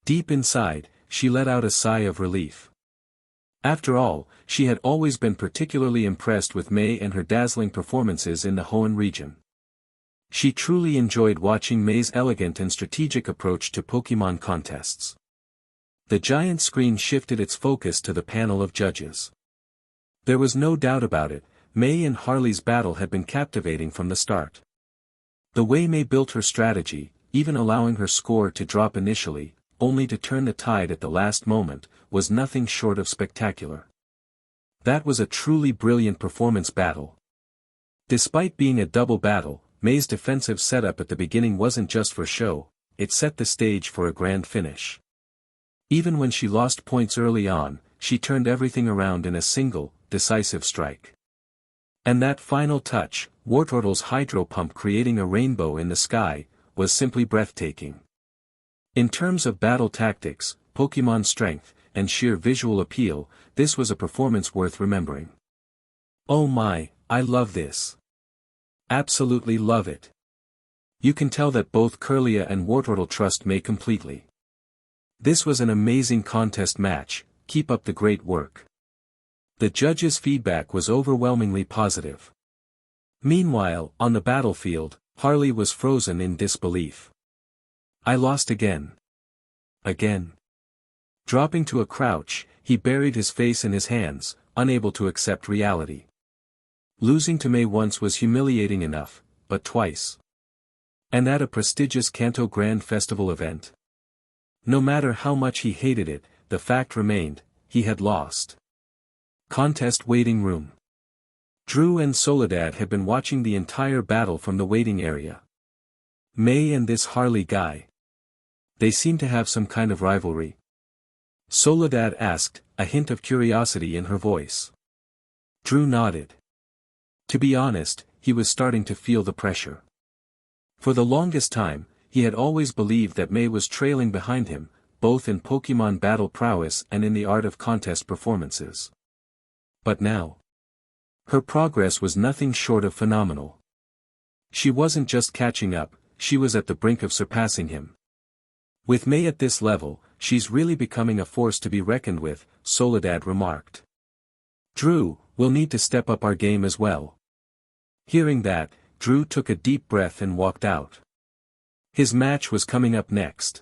Deep inside, she let out a sigh of relief. After all, she had always been particularly impressed with May and her dazzling performances in the Hoenn region. She truly enjoyed watching May's elegant and strategic approach to Pokémon contests. The giant screen shifted its focus to the panel of judges. There was no doubt about it, May and Harley's battle had been captivating from the start. The way May built her strategy, even allowing her score to drop initially, only to turn the tide at the last moment, was nothing short of spectacular. That was a truly brilliant performance battle, Despite being a double battle, May's defensive setup at the beginning wasn't just for show, it set the stage for a grand finish. Even when she lost points early on, she turned everything around in a single, decisive strike. And that final touch, Wartortle's hydro pump creating a rainbow in the sky, was simply breathtaking. In terms of battle tactics, Pokémon strength, and sheer visual appeal, this was a performance worth remembering. Oh my, I love this. Absolutely love it. You can tell that both Kirlia and Wartortle trust May completely. This was an amazing contest match, keep up the great work. The judges' feedback was overwhelmingly positive. Meanwhile, on the battlefield, Harley was frozen in disbelief. I lost again. Again. Dropping to a crouch, he buried his face in his hands, unable to accept reality. Losing to May once was humiliating enough, but twice. And at a prestigious Kanto Grand Festival event. No matter how much he hated it, the fact remained, he had lost. Contest waiting room. Drew and Soledad had been watching the entire battle from the waiting area. May and this Harley guy. They seem to have some kind of rivalry. Soledad asked, a hint of curiosity in her voice. Drew nodded. To be honest, he was starting to feel the pressure. For the longest time, he had always believed that May was trailing behind him, both in Pokémon battle prowess and in the art of contest performances. But now, her progress was nothing short of phenomenal. She wasn't just catching up, she was at the brink of surpassing him. With May at this level, she's really becoming a force to be reckoned with, Soledad remarked. Drew, we'll need to step up our game as well. Hearing that, Drew took a deep breath and walked out. His match was coming up next.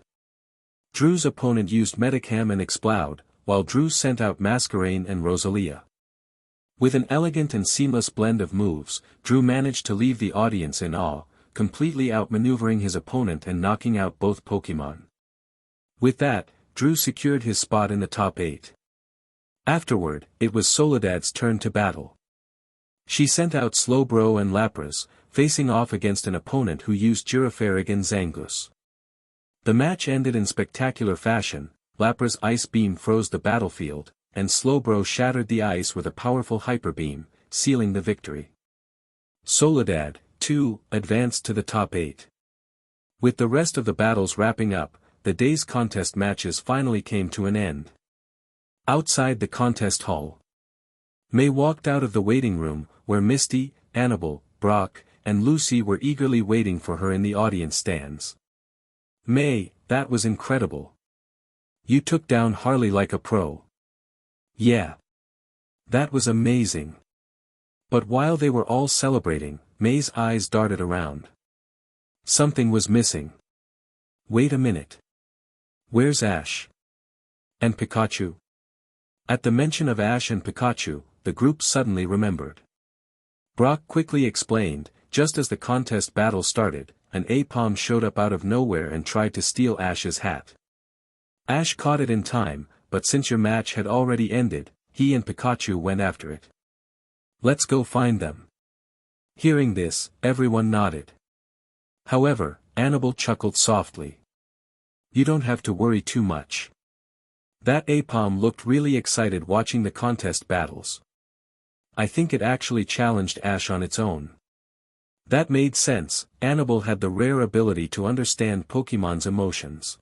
Drew's opponent used Metacam and Exploud, while Drew sent out Masquerain and Rosalia. With an elegant and seamless blend of moves, Drew managed to leave the audience in awe, completely outmaneuvering his opponent and knocking out both Pokémon. With that, Drew secured his spot in the top 8. Afterward, it was Soledad's turn to battle. She sent out Slowbro and Lapras, facing off against an opponent who used Girafarig and Zangoose. The match ended in spectacular fashion. Lapras' Ice Beam froze the battlefield, and Slowbro shattered the ice with a powerful Hyper Beam, sealing the victory. Soledad, too, advanced to the top 8. With the rest of the battles wrapping up, the day's contest matches finally came to an end. Outside the contest hall, May walked out of the waiting room, where Misty, Annabelle, Brock, and Lucy were eagerly waiting for her in the audience stands. May, that was incredible. You took down Harley like a pro. Yeah. That was amazing. But while they were all celebrating, May's eyes darted around. Something was missing. Wait a minute. Where's Ash? And Pikachu? At the mention of Ash and Pikachu, the group suddenly remembered. Brock quickly explained, just as the contest battle started, an Aipom showed up out of nowhere and tried to steal Ash's hat. Ash caught it in time, but since your match had already ended, he and Pikachu went after it. Let's go find them. Hearing this, everyone nodded. However, Annabelle chuckled softly. You don't have to worry too much. That Aipom looked really excited watching the contest battles. I think it actually challenged Ash on its own. That made sense. Annabelle had the rare ability to understand Pokémon's emotions.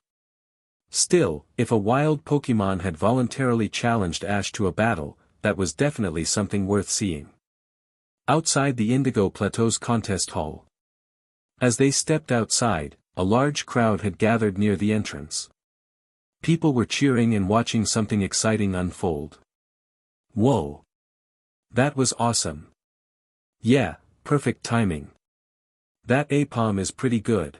Still, if a wild Pokémon had voluntarily challenged Ash to a battle, that was definitely something worth seeing. Outside the Indigo Plateau's contest hall. As they stepped outside, a large crowd had gathered near the entrance. People were cheering and watching something exciting unfold. Whoa! That was awesome. Yeah, perfect timing. That Aipom is pretty good.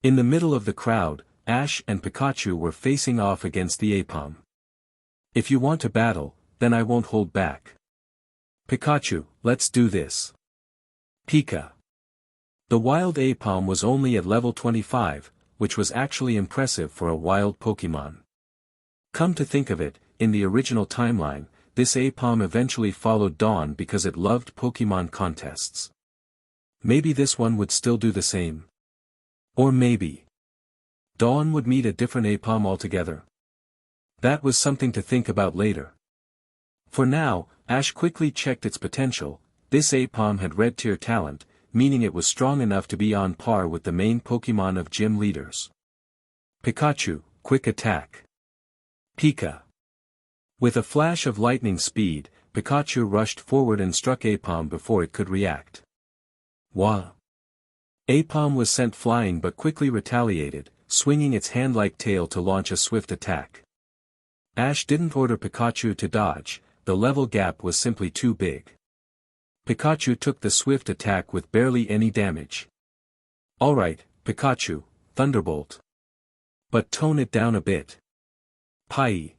In the middle of the crowd, Ash and Pikachu were facing off against the Aipom. If you want to battle, then I won't hold back. Pikachu, let's do this. Pika. The wild Aipom was only at level 25, which was actually impressive for a wild Pokémon. Come to think of it, in the original timeline, this Aipom eventually followed Dawn because it loved Pokémon contests. Maybe this one would still do the same. Or maybe Dawn would meet a different Aipom altogether. That was something to think about later. For now, Ash quickly checked its potential. This Aipom had red tier talent, meaning it was strong enough to be on par with the main Pokémon of gym leaders. Pikachu, quick attack. Pika. With a flash of lightning speed, Pikachu rushed forward and struck Aipom before it could react. Wah! Aipom was sent flying but quickly retaliated, swinging its hand-like tail to launch a swift attack. Ash didn't order Pikachu to dodge, the level gap was simply too big. Pikachu took the swift attack with barely any damage. Alright, Pikachu, Thunderbolt. But tone it down a bit. Pai.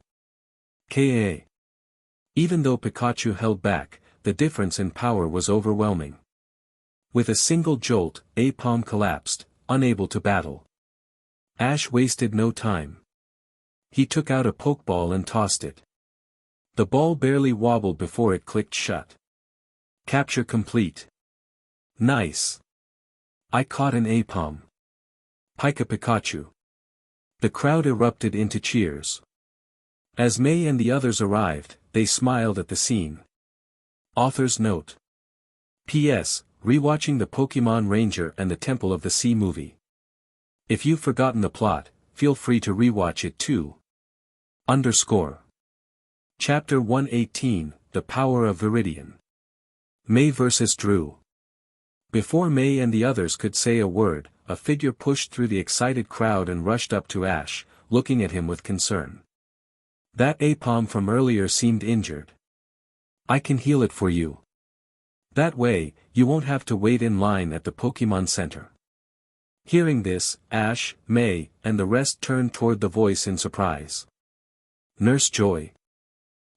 Ka. Even though Pikachu held back, the difference in power was overwhelming. With a single jolt, Aipom collapsed, unable to battle. Ash wasted no time. He took out a Pokeball and tossed it. The ball barely wobbled before it clicked shut. Capture complete. Nice. I caught an Aipom. Pika Pikachu. The crowd erupted into cheers. As May and the others arrived, they smiled at the scene. Author's note. P.S. Rewatching the Pokémon Ranger and the Temple of the Sea movie. If you've forgotten the plot, feel free to rewatch it too. Chapter 118, The Power of Viridian. May vs. Drew. Before May and the others could say a word, a figure pushed through the excited crowd and rushed up to Ash, looking at him with concern. That Aipom from earlier seemed injured. I can heal it for you. That way, you won't have to wait in line at the Pokémon Center. Hearing this, Ash, May, and the rest turned toward the voice in surprise. Nurse Joy.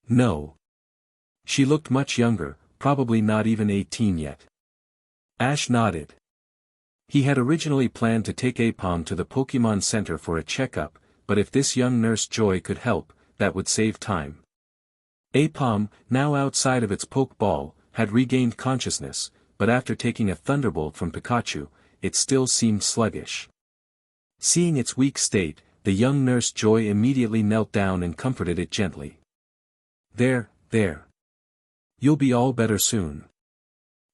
No. She looked much younger, probably not even 18 yet. Ash nodded. He had originally planned to take Aipom to the Pokémon Center for a checkup, but if this young Nurse Joy could help, that would save time. Aipom, now outside of its Pokeball, had regained consciousness, but after taking a Thunderbolt from Pikachu, it still seemed sluggish. Seeing its weak state, the young Nurse Joy immediately knelt down and comforted it gently. There. You'll be all better soon.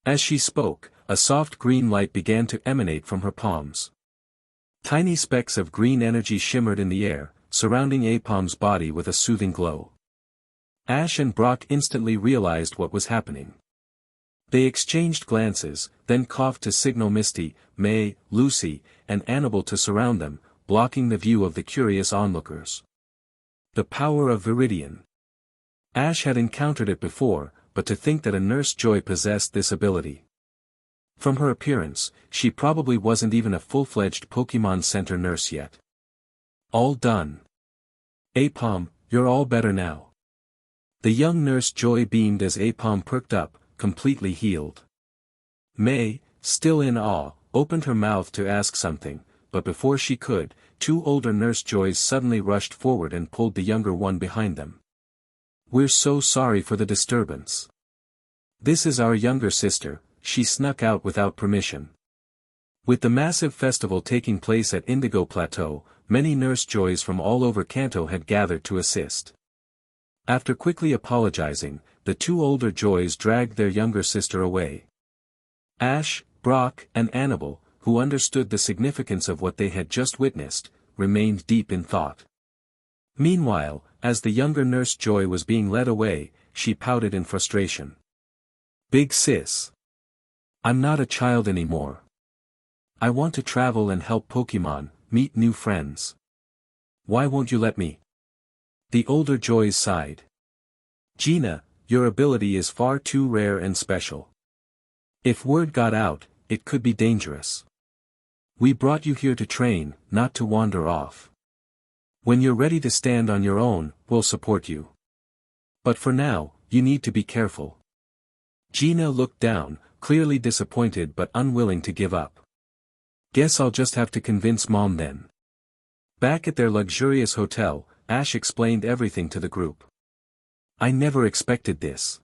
As she spoke, a soft green light began to emanate from her palms. Tiny specks of green energy shimmered in the air, surrounding Aipom's body with a soothing glow. Ash and Brock instantly realized what was happening. They exchanged glances, then coughed to signal Misty, May, Lucy, and Annabelle to surround them, blocking the view of the curious onlookers. The power of Viridian. Ash had encountered it before, but to think that a Nurse Joy possessed this ability. From her appearance, she probably wasn't even a full-fledged Pokémon Center nurse yet. All done. Aipom, you're all better now. The young Nurse Joy beamed as Aipom perked up, completely healed. May, still in awe, opened her mouth to ask something, but before she could, two older Nurse Joys suddenly rushed forward and pulled the younger one behind them. We're so sorry for the disturbance. This is our younger sister, she snuck out without permission. With the massive festival taking place at Indigo Plateau, many Nurse Joys from all over Kanto had gathered to assist. After quickly apologizing, the two older Joys dragged their younger sister away. Ash, Brock, and Annabelle, who understood the significance of what they had just witnessed, remained deep in thought. Meanwhile, as the younger Nurse Joy was being led away, she pouted in frustration. Big sis. I'm not a child anymore. I want to travel and help Pokémon, meet new friends. Why won't you let me? The older Joys sighed. Gina, your ability is far too rare and special. If word got out, it could be dangerous. We brought you here to train, not to wander off. When you're ready to stand on your own, we'll support you. But for now, you need to be careful. Gina looked down, clearly disappointed but unwilling to give up. Guess I'll just have to convince Mom then. Back at their luxurious hotel, Ash explained everything to the group. I never expected this.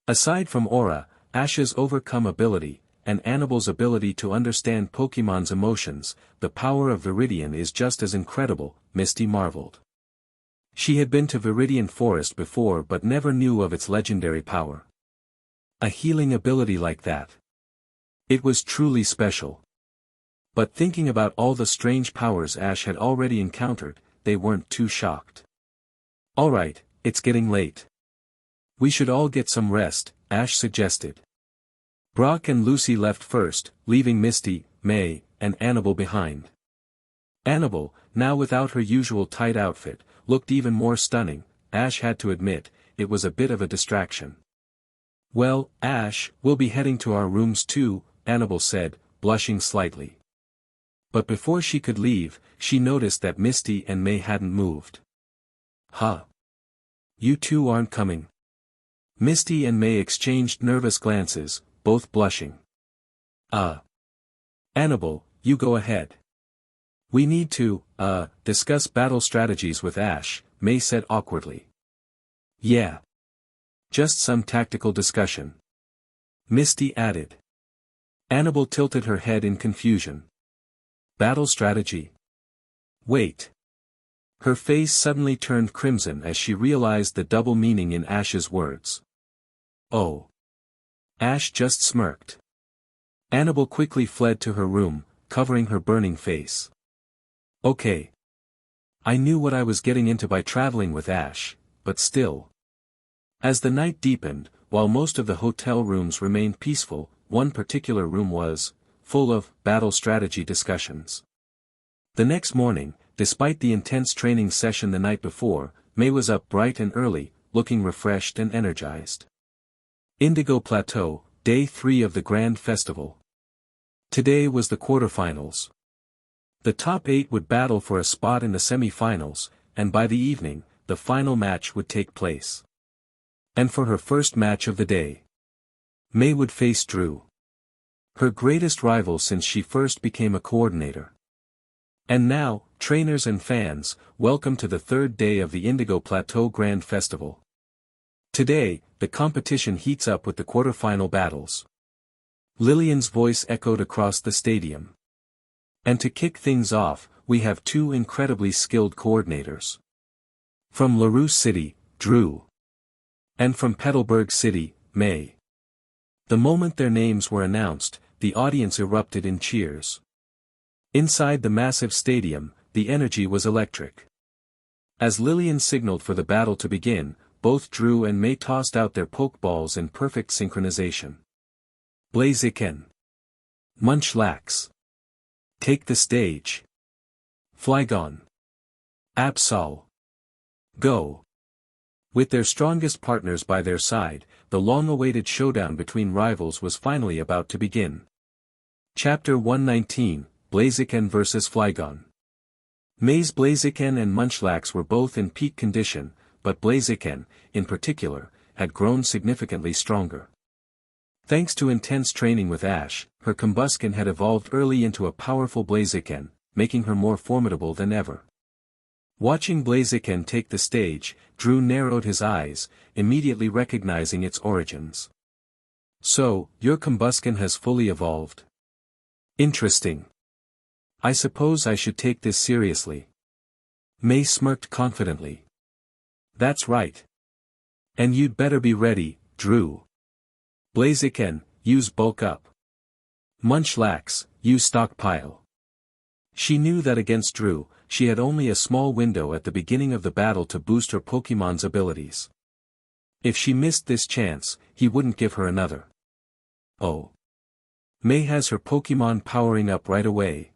Aside from aura, Ash's overcome ability, and Annabelle's ability to understand Pokemon's emotions, the power of Viridian is just as incredible, Misty marveled. She had been to Viridian Forest before but never knew of its legendary power. A healing ability like that. It was truly special. But thinking about all the strange powers Ash had already encountered, they weren't too shocked. Alright, it's getting late. We should all get some rest, Ash suggested. Brock and Lucy left first, leaving Misty, May, and Annabelle behind. Annabelle, now without her usual tight outfit, looked even more stunning. Ash had to admit, it was a bit of a distraction. Well, Ash, we'll be heading to our rooms too, Annabelle said, blushing slightly. But before she could leave, she noticed that Misty and May hadn't moved. Huh? You two aren't coming? Misty and May exchanged nervous glances, both blushing. Annabelle, you go ahead. We need to, discuss battle strategies with Ash, May said awkwardly. Yeah. Just some tactical discussion. Misty added. Annabelle tilted her head in confusion. Battle strategy? Wait. Her face suddenly turned crimson as she realized the double meaning in Ash's words. Oh. Ash just smirked. Annabelle quickly fled to her room, covering her burning face. Okay. I knew what I was getting into by traveling with Ash, but still. As the night deepened, while most of the hotel rooms remained peaceful, one particular room was full of battle strategy discussions. The next morning, despite the intense training session the night before, May was up bright and early, looking refreshed and energized. Indigo Plateau, Day 3 of the Grand Festival. Today was the quarterfinals. The top 8 would battle for a spot in the semi-finals, and by the evening, the final match would take place. And for her first match of the day, May would face Drew. Her greatest rival since she first became a coordinator. And now, trainers and fans, welcome to the third day of the Indigo Plateau Grand Festival. Today, the competition heats up with the quarterfinal battles. Lillian's voice echoed across the stadium. And to kick things off, we have two incredibly skilled coordinators. From LaRue City, Drew. And from Petalburg City, May. The moment their names were announced, the audience erupted in cheers. Inside the massive stadium, the energy was electric. As Lillian signaled for the battle to begin, both Drew and May tossed out their pokeballs in perfect synchronization. Blaziken. Munchlax. Take the stage. Flygon. Absol. Go. With their strongest partners by their side, the long-awaited showdown between rivals was finally about to begin. Chapter 119, Blaziken vs. Flygon. May's Blaziken and Munchlax were both in peak condition, but Blaziken, in particular, had grown significantly stronger. Thanks to intense training with Ash, her Combusken had evolved early into a powerful Blaziken, making her more formidable than ever. Watching Blaziken take the stage, Drew narrowed his eyes, immediately recognizing its origins. So, your Combusken has fully evolved. Interesting. I suppose I should take this seriously. May smirked confidently. That's right. And you'd better be ready, Drew. Blaziken, use bulk up. Munchlax, use stockpile. She knew that against Drew, she had only a small window at the beginning of the battle to boost her Pokemon's abilities. If she missed this chance, he wouldn't give her another. Oh. May has her Pokemon powering up right away.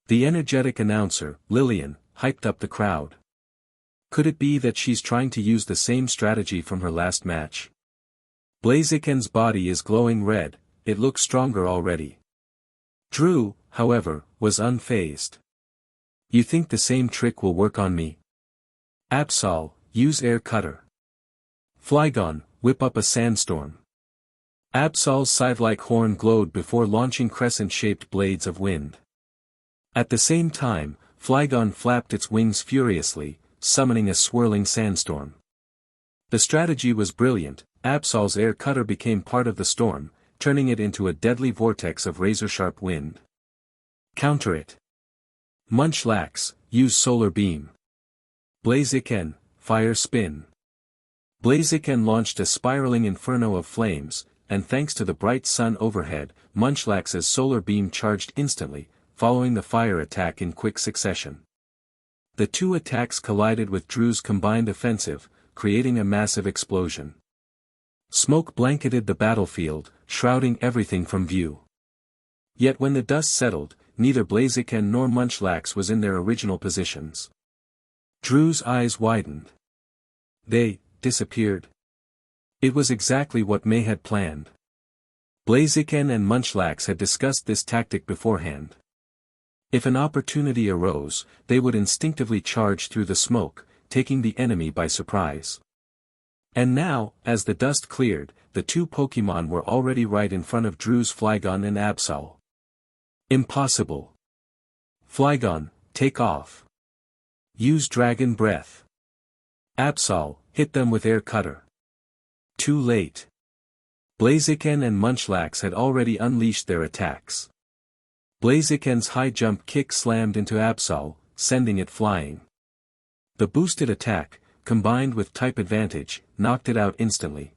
The energetic announcer, Lillian, hyped up the crowd. Could it be that she's trying to use the same strategy from her last match? Blaziken's body is glowing red, it looks stronger already. Drew, however, was unfazed. You think the same trick will work on me? Absol, use air cutter. Flygon, whip up a sandstorm. Absol's scythe-like horn glowed before launching crescent-shaped blades of wind. At the same time, Flygon flapped its wings furiously, summoning a swirling sandstorm. The strategy was brilliant. Absol's air cutter became part of the storm, turning it into a deadly vortex of razor-sharp wind. Counter it. Munchlax, use solar beam. Blaziken, fire spin. Blaziken launched a spiraling inferno of flames, and thanks to the bright sun overhead, Munchlax's solar beam charged instantly, following the fire attack in quick succession. The two attacks collided with Drew's combined offensive, creating a massive explosion. Smoke blanketed the battlefield, shrouding everything from view. Yet when the dust settled, neither Blaziken nor Munchlax was in their original positions. Drew's eyes widened. They disappeared. It was exactly what May had planned. Blaziken and Munchlax had discussed this tactic beforehand. If an opportunity arose, they would instinctively charge through the smoke, taking the enemy by surprise. And now, as the dust cleared, the two Pokémon were already right in front of Drew's Flygon and Absol. Impossible. Flygon, take off. Use Dragon Breath. Absol, hit them with Air Cutter. Too late. Blaziken and Munchlax had already unleashed their attacks. Blaziken's high jump kick slammed into Absol, sending it flying. The boosted attack, combined with type advantage, knocked it out instantly.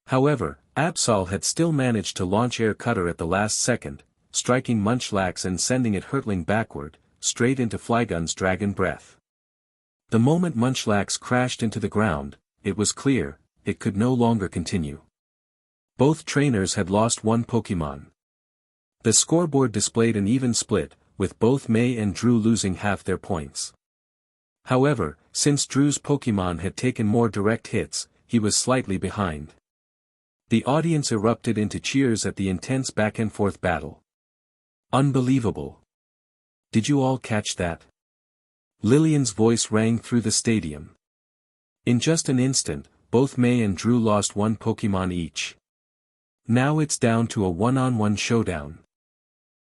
However, Absol had still managed to launch Air Cutter at the last second, striking Munchlax and sending it hurtling backward, straight into Flygon's Dragon Breath. The moment Munchlax crashed into the ground, it was clear, it could no longer continue. Both trainers had lost one Pokémon. The scoreboard displayed an even split, with both May and Drew losing half their points. However, since Drew's Pokémon had taken more direct hits, he was slightly behind. The audience erupted into cheers at the intense back-and-forth battle. Unbelievable. Did you all catch that? Lillian's voice rang through the stadium. In just an instant, both May and Drew lost one Pokémon each. Now it's down to a one-on-one showdown.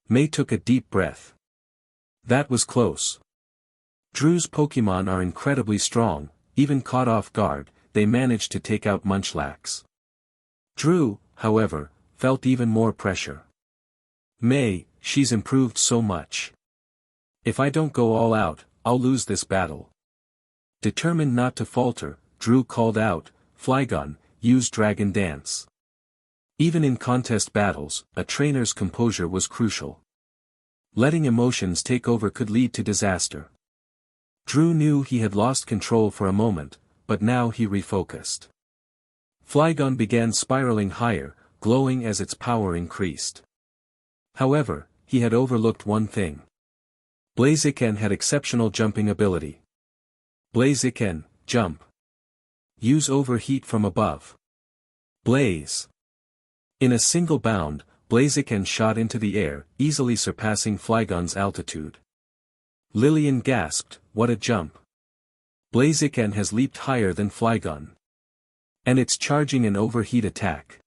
May took a deep breath. That was close. Drew's Pokémon are incredibly strong, even caught off guard, they managed to take out Munchlax. Drew, however, felt even more pressure. May, she's improved so much. If I don't go all out, I'll lose this battle. Determined not to falter, Drew called out, Flygon, use Dragon Dance. Even in contest battles, a trainer's composure was crucial. Letting emotions take over could lead to disaster. Drew knew he had lost control for a moment, but now he refocused. Flygon began spiraling higher, glowing as its power increased. However, he had overlooked one thing. Blaziken had exceptional jumping ability. Blaziken, jump. Use overheat from above. Blaze. In a single bound, Blaziken shot into the air, easily surpassing Flygon's altitude. Lillian gasped, what a jump. Blaziken has leaped higher than Flygon. And it's charging an overheat attack.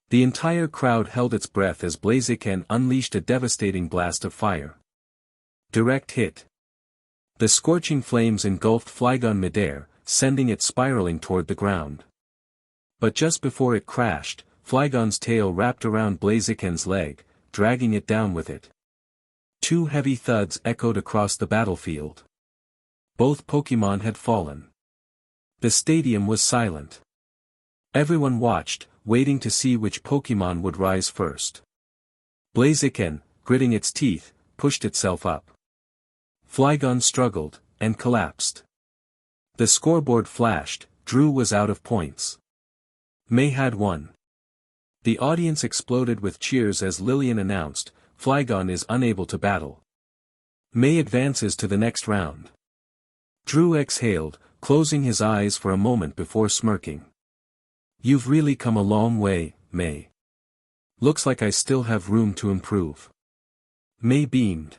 The entire crowd held its breath as Blaziken unleashed a devastating blast of fire. Direct hit. The scorching flames engulfed Flygon midair, sending it spiraling toward the ground. But just before it crashed, Flygon's tail wrapped around Blaziken's leg, dragging it down with it. Two heavy thuds echoed across the battlefield. Both Pokémon had fallen. The stadium was silent. Everyone watched, waiting to see which Pokémon would rise first. Blaziken, gritting its teeth, pushed itself up. Flygon struggled, and collapsed. The scoreboard flashed, Drew was out of points. May had won. The audience exploded with cheers as Lillian announced, Flygon is unable to battle. May advances to the next round. Drew exhaled, closing his eyes for a moment before smirking. You've really come a long way, May. Looks like I still have room to improve. May beamed.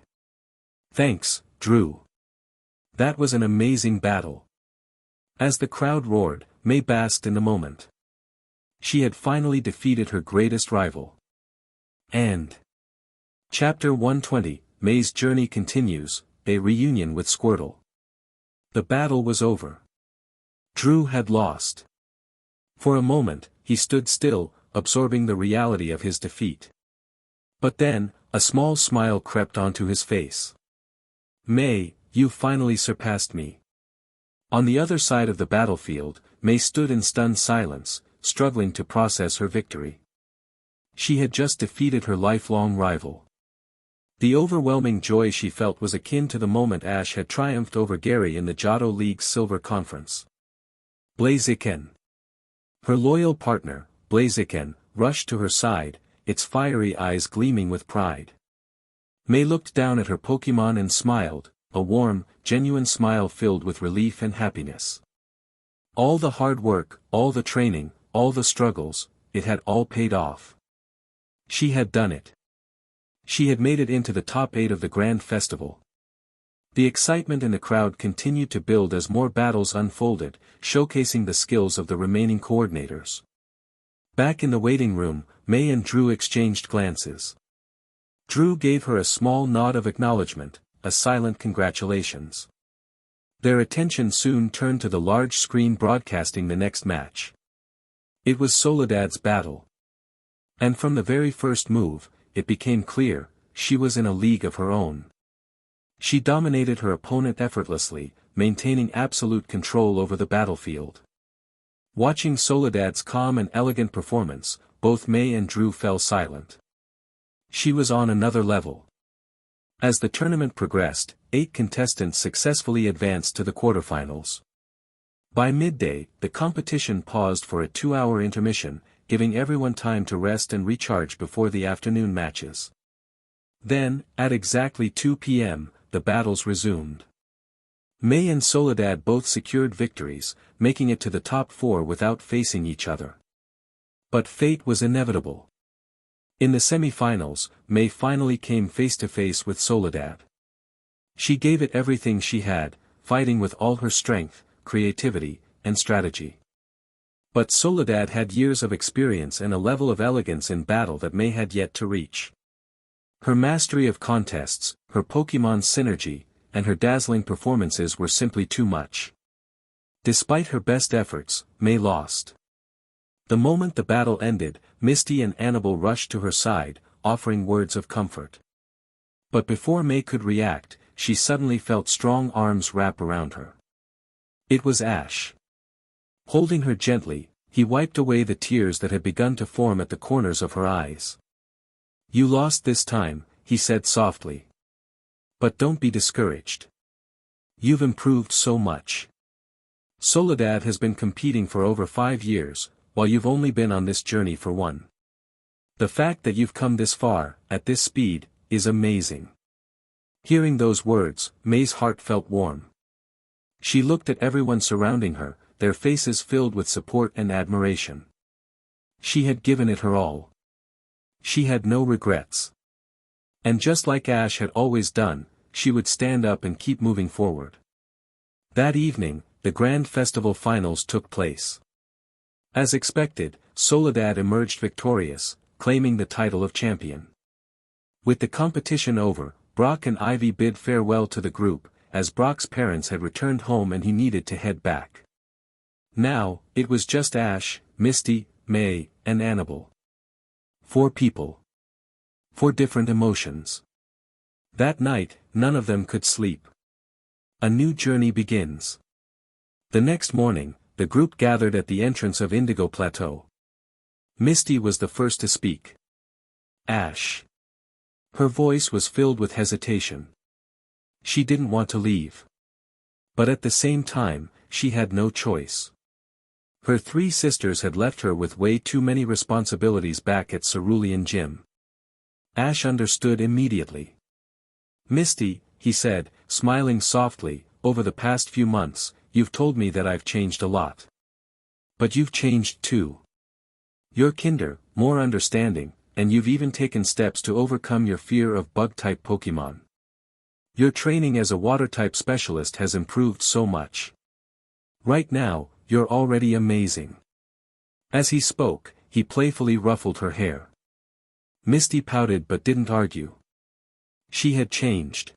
Thanks, Drew. That was an amazing battle. As the crowd roared, May basked in the moment. She had finally defeated her greatest rival. And Chapter 120, May's journey continues, a reunion with Squirtle. The battle was over. Drew had lost. For a moment, he stood still, absorbing the reality of his defeat. But then, a small smile crept onto his face. May, you finally surpassed me. On the other side of the battlefield, May stood in stunned silence, struggling to process her victory. She had just defeated her lifelong rival. The overwhelming joy she felt was akin to the moment Ash had triumphed over Gary in the Johto League's Silver Conference. Blaziken. Her loyal partner, Blaziken, rushed to her side, its fiery eyes gleaming with pride. May looked down at her Pokémon and smiled, a warm, genuine smile filled with relief and happiness. All the hard work, all the training, all the struggles, it had all paid off. She had done it. She had made it into the top 8 of the Grand Festival. The excitement in the crowd continued to build as more battles unfolded, showcasing the skills of the remaining coordinators. Back in the waiting room, May and Drew exchanged glances. Drew gave her a small nod of acknowledgement, a silent congratulations. Their attention soon turned to the large screen broadcasting the next match. It was Soledad's battle. And from the very first move, it became clear, she was in a league of her own. She dominated her opponent effortlessly, maintaining absolute control over the battlefield. Watching Soledad's calm and elegant performance, both May and Drew fell silent. She was on another level. As the tournament progressed, 8 contestants successfully advanced to the quarterfinals. By midday, the competition paused for a 2-hour intermission, giving everyone time to rest and recharge before the afternoon matches. Then, at exactly 2 p.m., the battles resumed. May and Soledad both secured victories, making it to the top 4 without facing each other. But fate was inevitable. In the semi-finals, May finally came face-to-face with Soledad. She gave it everything she had, fighting with all her strength, creativity, and strategy. But Soledad had years of experience and a level of elegance in battle that May had yet to reach. Her mastery of contests, her Pokémon synergy, and her dazzling performances were simply too much. Despite her best efforts, May lost. The moment the battle ended, Misty and Annabelle rushed to her side, offering words of comfort. But before May could react, she suddenly felt strong arms wrap around her. It was Ash. Holding her gently, he wiped away the tears that had begun to form at the corners of her eyes. "You lost this time," he said softly. "But don't be discouraged. You've improved so much. Soledad has been competing for over 5 years, while you've only been on this journey for 1. The fact that you've come this far, at this speed, is amazing." Hearing those words, May's heart felt warm. She looked at everyone surrounding her, their faces filled with support and admiration. She had given it her all. She had no regrets. And just like Ash had always done, she would stand up and keep moving forward. That evening, the Grand Festival finals took place. As expected, Soledad emerged victorious, claiming the title of champion. With the competition over, Brock and Ivy bid farewell to the group, as Brock's parents had returned home and he needed to head back. Now, it was just Ash, Misty, May, and Annabelle. 4 people. 4 different emotions. That night, none of them could sleep. A new journey begins. The next morning, the group gathered at the entrance of Indigo Plateau. Misty was the first to speak. Ash. Her voice was filled with hesitation. She didn't want to leave. But at the same time, she had no choice. Her 3 sisters had left her with way too many responsibilities back at Cerulean Gym. Ash understood immediately. "Misty," he said, smiling softly, "over the past few months, you've told me that I've changed a lot. But you've changed too. You're kinder, more understanding, and you've even taken steps to overcome your fear of bug-type Pokémon. Your training as a water-type specialist has improved so much. Right now, you're already amazing." As he spoke, he playfully ruffled her hair. Misty pouted but didn't argue. She had changed.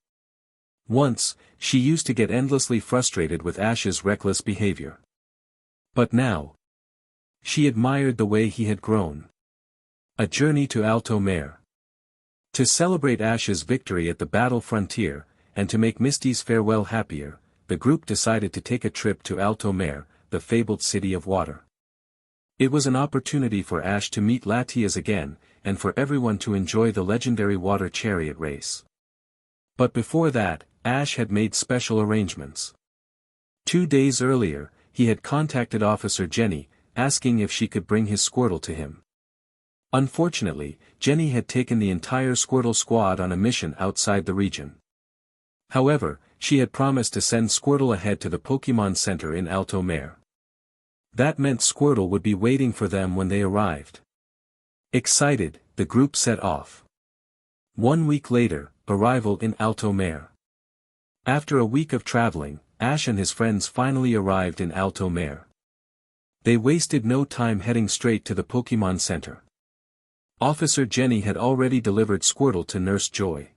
Once, she used to get endlessly frustrated with Ash's reckless behavior. But now, she admired the way he had grown. A journey to Alto Mare. To celebrate Ash's victory at the battle frontier, and to make Misty's farewell happier, the group decided to take a trip to Alto Mare, the fabled city of water. It was an opportunity for Ash to meet Latias again, and for everyone to enjoy the legendary water chariot race. But before that, Ash had made special arrangements. 2 days earlier, he had contacted Officer Jenny, asking if she could bring his Squirtle to him. Unfortunately, Jenny had taken the entire Squirtle squad on a mission outside the region. However, she had promised to send Squirtle ahead to the Pokémon Center in Alto Mare. That meant Squirtle would be waiting for them when they arrived. Excited, the group set off. 1 week later, arrival in Alto Mare. After a week of traveling, Ash and his friends finally arrived in Alto Mare. They wasted no time heading straight to the Pokémon Center. Officer Jenny had already delivered Squirtle to Nurse Joy.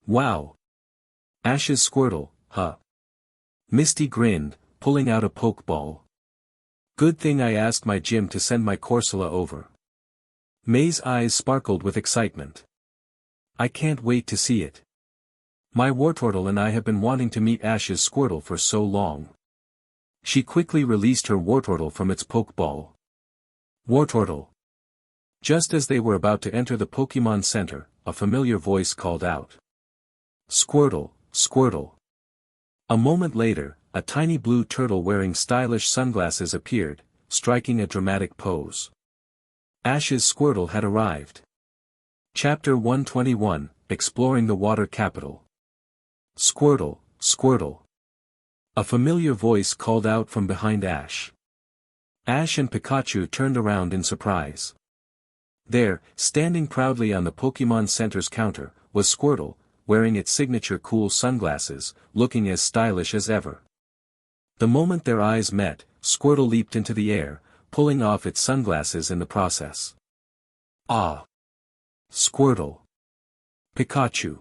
Wow! Ash's Squirtle, huh? Misty grinned, pulling out a Pokeball. Good thing I asked my gym to send my Corsola over. May's eyes sparkled with excitement. I can't wait to see it. My Wartortle and I have been wanting to meet Ash's Squirtle for so long. She quickly released her Wartortle from its Pokeball. Wartortle. Just as they were about to enter the Pokémon Center, a familiar voice called out. Squirtle, Squirtle. A moment later, a tiny blue turtle wearing stylish sunglasses appeared, striking a dramatic pose. Ash's Squirtle had arrived. Chapter 121, Exploring the Water Capital. Squirtle, Squirtle. A familiar voice called out from behind Ash. Ash and Pikachu turned around in surprise. There, standing proudly on the Pokémon Center's counter, was Squirtle, wearing its signature cool sunglasses, looking as stylish as ever. The moment their eyes met, Squirtle leaped into the air, pulling off its sunglasses in the process. Ah! Squirtle! Pikachu!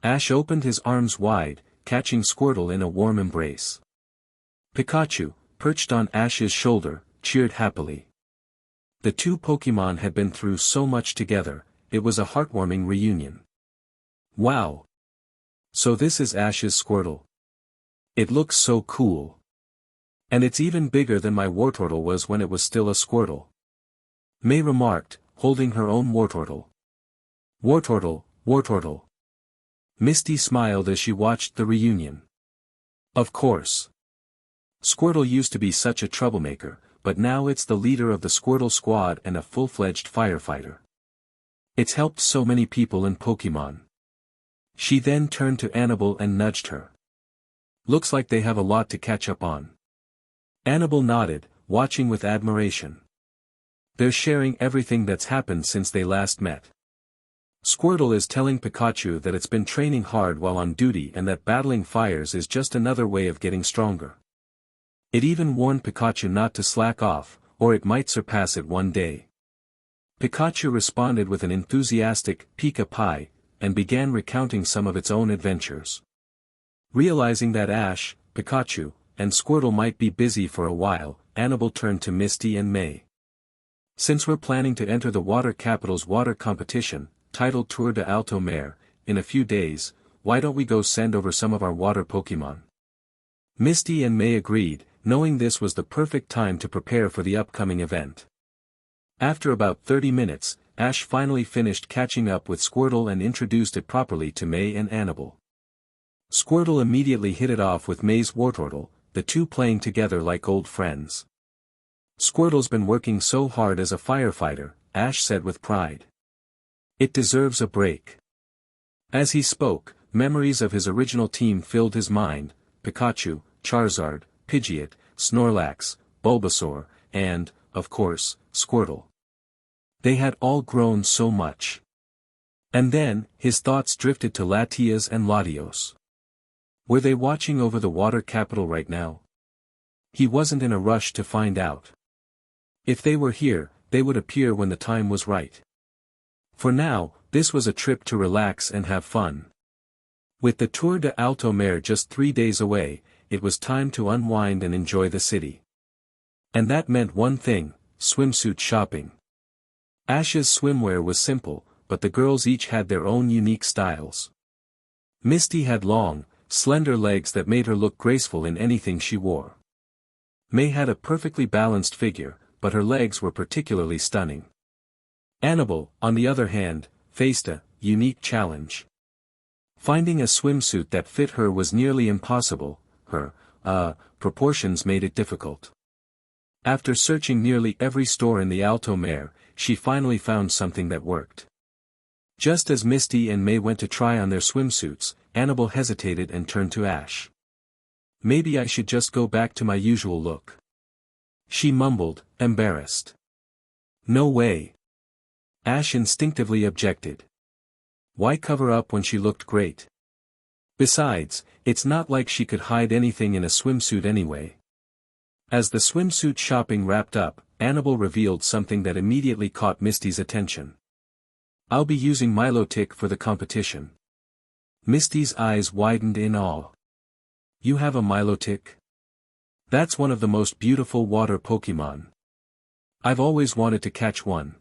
Ash opened his arms wide, catching Squirtle in a warm embrace. Pikachu, perched on Ash's shoulder, cheered happily. The two Pokémon had been through so much together, it was a heartwarming reunion. Wow! So this is Ash's Squirtle. It looks so cool. And it's even bigger than my Wartortle was when it was still a Squirtle. May remarked, holding her own Wartortle. Wartortle, Wartortle. Misty smiled as she watched the reunion. Of course. Squirtle used to be such a troublemaker, but now it's the leader of the Squirtle squad and a full-fledged firefighter. It's helped so many people in Pokémon. She then turned to Annabelle and nudged her. Looks like they have a lot to catch up on. Annabelle nodded, watching with admiration. They're sharing everything that's happened since they last met. Squirtle is telling Pikachu that it's been training hard while on duty and that battling fires is just another way of getting stronger. It even warned Pikachu not to slack off, or it might surpass it one day. Pikachu responded with an enthusiastic Pika Pie, and began recounting some of its own adventures. Realizing that Ash, Pikachu, and Squirtle might be busy for a while, Annabelle turned to Misty and May. Since we're planning to enter the water capital's water competition, titled Tour de Alto Mare, in a few days, why don't we go send over some of our water Pokémon? Misty and May agreed, knowing this was the perfect time to prepare for the upcoming event. After about 30 minutes, Ash finally finished catching up with Squirtle and introduced it properly to May and Annabelle. Squirtle immediately hit it off with May's Wartortle, the two playing together like old friends. Squirtle's been working so hard as a firefighter, Ash said with pride. It deserves a break. As he spoke, memories of his original team filled his mind: Pikachu, Charizard, Pidgeot, Snorlax, Bulbasaur, and, of course, Squirtle. They had all grown so much. And then, his thoughts drifted to Latias and Latios. Were they watching over the water capital right now? He wasn't in a rush to find out. If they were here, they would appear when the time was right. For now, this was a trip to relax and have fun. With the Tour de Alto Mare just 3 days away, it was time to unwind and enjoy the city. And that meant one thing: swimsuit shopping. Ash's swimwear was simple, but the girls each had their own unique styles. Misty had long, slender legs that made her look graceful in anything she wore. May had a perfectly balanced figure, but her legs were particularly stunning. Annabelle, on the other hand, faced a unique challenge. Finding a swimsuit that fit her was nearly impossible. Her proportions made it difficult. After searching nearly every store in the Alto Mare, she finally found something that worked. Just as Misty and May went to try on their swimsuits, Annabelle hesitated and turned to Ash. "Maybe I should just go back to my usual look," she mumbled, embarrassed. "No way." Ash instinctively objected. Why cover up when she looked great? Besides, it's not like she could hide anything in a swimsuit anyway. As the swimsuit shopping wrapped up, Annabelle revealed something that immediately caught Misty's attention. "I'll be using Milotic for the competition." Misty's eyes widened in awe. "You have a Milotic? That's one of the most beautiful water Pokémon. I've always wanted to catch one."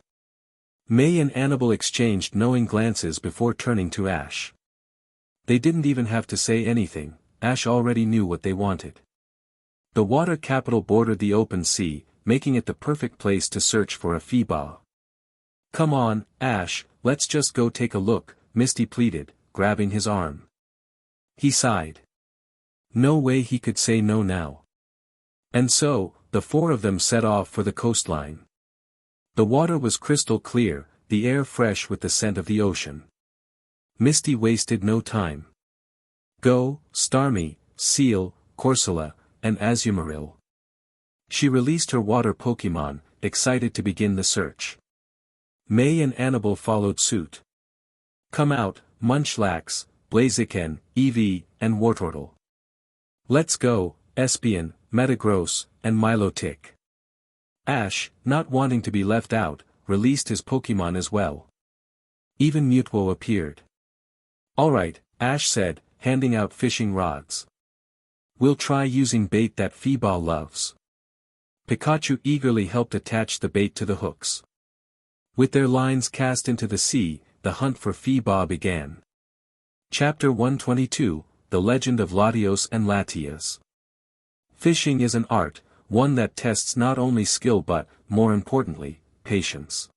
May and Annabelle exchanged knowing glances before turning to Ash. They didn't even have to say anything, Ash already knew what they wanted. The water capital bordered the open sea, making it the perfect place to search for a Feebas. "Come on, Ash, let's just go take a look," Misty pleaded, grabbing his arm. He sighed. No way he could say no now. And so, the four of them set off for the coastline. The water was crystal clear, the air fresh with the scent of the ocean. Misty wasted no time. "Go, Starmie, Seal, Corsola, and Azumarill." She released her water Pokémon, excited to begin the search. May and Annabelle followed suit. "Come out, Munchlax, Blaziken, Eevee, and Wartortle. Let's go, Espeon, Metagross, and Milotic." Ash, not wanting to be left out, released his Pokémon as well. Even Mutwo appeared. "Alright," Ash said, handing out fishing rods. "We'll try using bait that Feebas loves." Pikachu eagerly helped attach the bait to the hooks. With their lines cast into the sea, the hunt for Feebas began. Chapter 122, The Legend of Latios and Latias. Fishing is an art, one that tests not only skill but, more importantly, patience.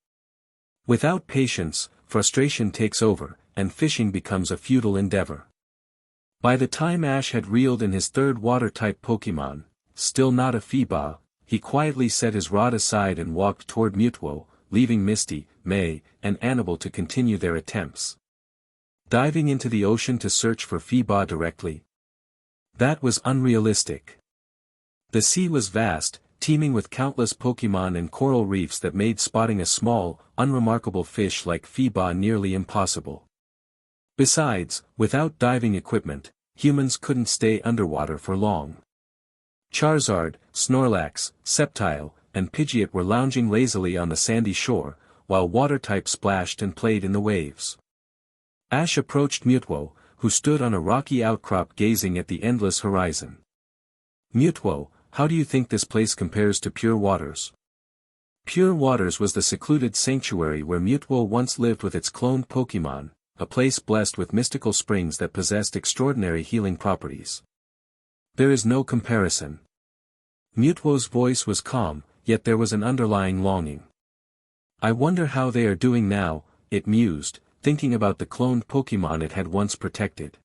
Without patience, frustration takes over, and fishing becomes a futile endeavor. By the time Ash had reeled in his third water-type Pokémon, still not a Feebas, he quietly set his rod aside and walked toward Mutwo, leaving Misty, May, and Annabelle to continue their attempts. Diving into the ocean to search for Feebas directly? That was unrealistic. The sea was vast, teeming with countless Pokémon and coral reefs that made spotting a small, unremarkable fish like Feebas nearly impossible. Besides, without diving equipment, humans couldn't stay underwater for long. Charizard, Snorlax, Sceptile, and Pidgeot were lounging lazily on the sandy shore, while water-type splashed and played in the waves. Ash approached Mutwo, who stood on a rocky outcrop gazing at the endless horizon. "Mutwo, how do you think this place compares to Pure Waters?" Pure Waters was the secluded sanctuary where Mutwo once lived with its cloned Pokémon, a place blessed with mystical springs that possessed extraordinary healing properties. "There is no comparison." Mutwo's voice was calm, yet there was an underlying longing. "I wonder how they are doing now," it mused, thinking about the cloned Pokémon it had once protected.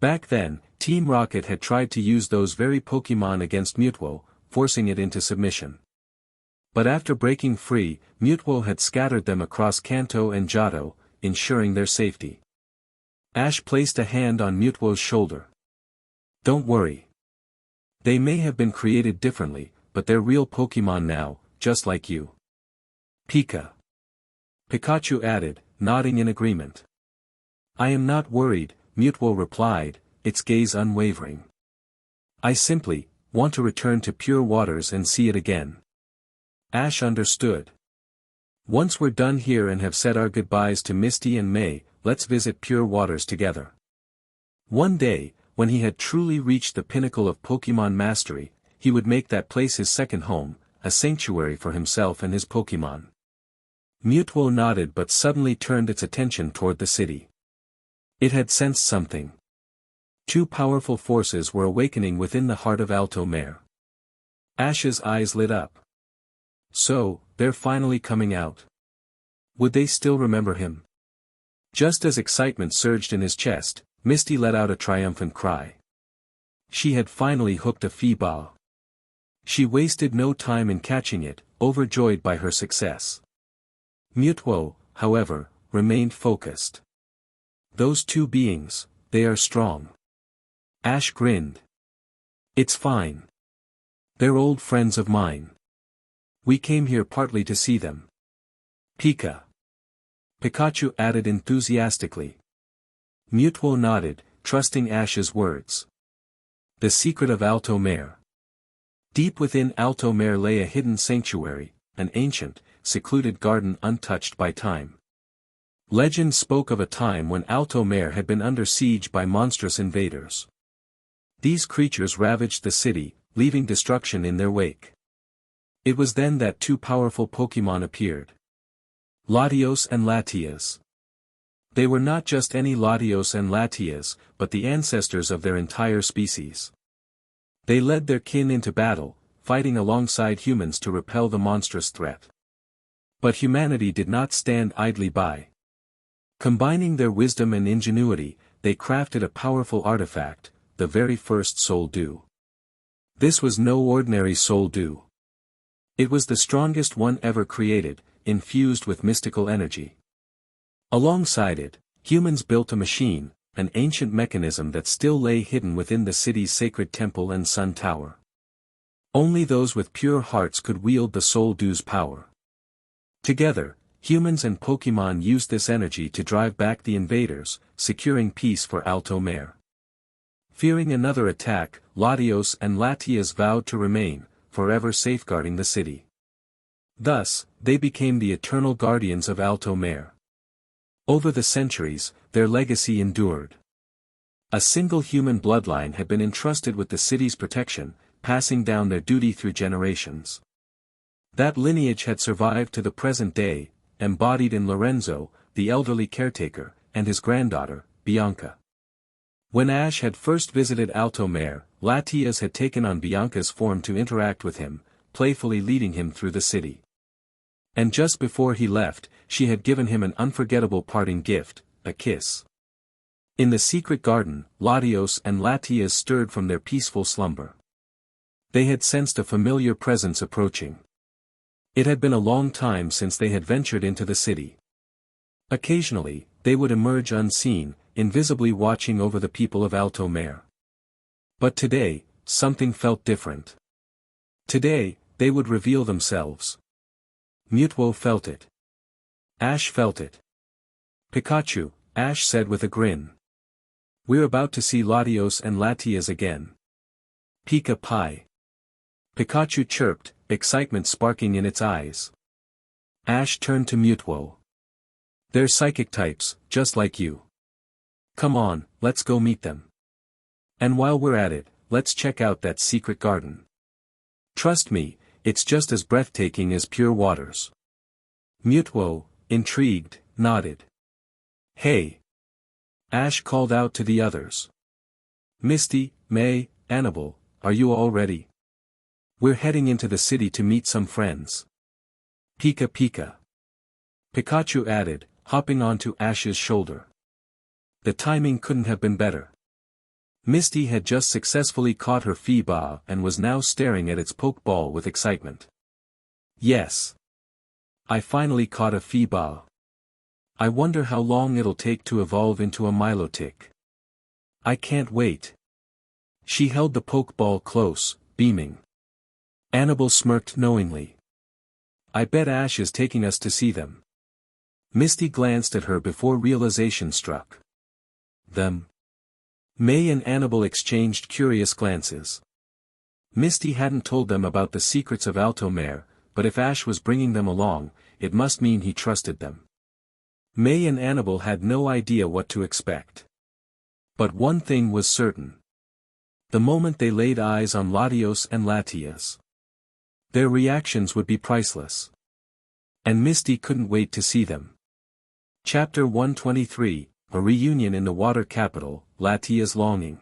Back then, Team Rocket had tried to use those very Pokémon against Mutwo, forcing it into submission. But after breaking free, Mutwo had scattered them across Kanto and Johto, ensuring their safety. Ash placed a hand on Mutwo's shoulder. "Don't worry. They may have been created differently, but they're real Pokémon now, just like you." "Pika." Pikachu added, nodding in agreement. "I am not worried," Mutwo replied, its gaze unwavering. "I simply want to return to Pure Waters and see it again." Ash understood. "Once we're done here and have said our goodbyes to Misty and May, let's visit Pure Waters together." One day, when he had truly reached the pinnacle of Pokémon mastery, he would make that place his second home, a sanctuary for himself and his Pokémon. Mutwo nodded but suddenly turned its attention toward the city. It had sensed something. Two powerful forces were awakening within the heart of Alto Mare. Ash's eyes lit up. So, they're finally coming out. Would they still remember him? Just as excitement surged in his chest, Misty let out a triumphant cry. She had finally hooked a Feebaa. She wasted no time in catching it, overjoyed by her success. Mutwo, however, remained focused. Those two beings, they are strong. Ash grinned. It's fine. They're old friends of mine. We came here partly to see them. Pikachu added enthusiastically. Mutwo nodded, trusting Ash's words. The secret of Alto Mare. Deep within Alto Mare lay a hidden sanctuary, an ancient, secluded garden untouched by time. Legend spoke of a time when Alto Mare had been under siege by monstrous invaders. These creatures ravaged the city, leaving destruction in their wake. It was then that two powerful Pokémon appeared. Latios and Latias. They were not just any Latios and Latias, but the ancestors of their entire species. They led their kin into battle, fighting alongside humans to repel the monstrous threat. But humanity did not stand idly by. Combining their wisdom and ingenuity, they crafted a powerful artifact, the very first Soul Dew. This was no ordinary Soul Dew. It was the strongest one ever created, infused with mystical energy. Alongside it, humans built a machine, an ancient mechanism that still lay hidden within the city's sacred temple and sun tower. Only those with pure hearts could wield the Soul Dew's power. Together, humans and Pokémon used this energy to drive back the invaders, securing peace for Alto Mare. Fearing another attack, Latios and Latias vowed to remain, forever safeguarding the city. Thus, they became the eternal guardians of Alto Mare. Over the centuries, their legacy endured. A single human bloodline had been entrusted with the city's protection, passing down their duty through generations. That lineage had survived to the present day, embodied in Lorenzo, the elderly caretaker, and his granddaughter, Bianca. When Ash had first visited Alto Mare, Latias had taken on Bianca's form to interact with him, playfully leading him through the city. And just before he left, she had given him an unforgettable parting gift, a kiss. In the secret garden, Latios and Latias stirred from their peaceful slumber. They had sensed a familiar presence approaching. It had been a long time since they had ventured into the city. Occasionally, they would emerge unseen, invisibly watching over the people of Alto Mare. But today, something felt different. Today, they would reveal themselves. Mutwo felt it. Ash felt it. Pikachu, Ash said with a grin. We're about to see Latios and Latias again. Pika. Pikachu chirped, excitement sparking in its eyes. Ash turned to Mutwo. They're psychic types, just like you. Come on, let's go meet them. And while we're at it, let's check out that secret garden. Trust me, it's just as breathtaking as pure waters. Mutwo, intrigued, nodded. Hey! Ash called out to the others. Misty, May, Annabelle, are you all ready? We're heading into the city to meet some friends. Pika. Pikachu added, hopping onto Ash's shoulder. The timing couldn't have been better. Misty had just successfully caught her Feebaa and was now staring at its Pokeball with excitement. Yes. I finally caught a Feebaa. I wonder how long it'll take to evolve into a Milotic. I can't wait. She held the Pokeball close, beaming. Annabelle smirked knowingly. I bet Ash is taking us to see them. Misty glanced at her before realization struck. Them. May and Annabelle exchanged curious glances. Misty hadn't told them about the secrets of Alto Mare, but if Ash was bringing them along, it must mean he trusted them. May and Annabelle had no idea what to expect. But one thing was certain. The moment they laid eyes on Latios and Latias, their reactions would be priceless. And Misty couldn't wait to see them. Chapter 123, A Reunion in the Water Capital, Latia's Longing.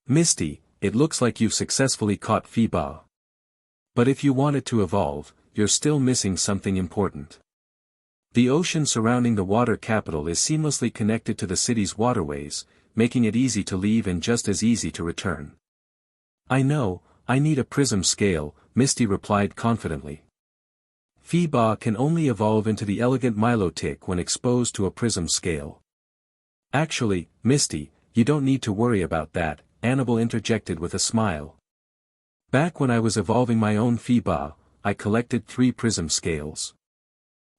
Misty, it looks like you've successfully caught Feebas. But if you want it to evolve, you're still missing something important. The ocean surrounding the water capital is seamlessly connected to the city's waterways, making it easy to leave and just as easy to return. I know, I need a prism scale, Misty replied confidently. Feebas can only evolve into the elegant Milotic when exposed to a prism scale. Actually, Misty, you don't need to worry about that, Annabelle interjected with a smile. Back when I was evolving my own Feebas, I collected 3 prism scales.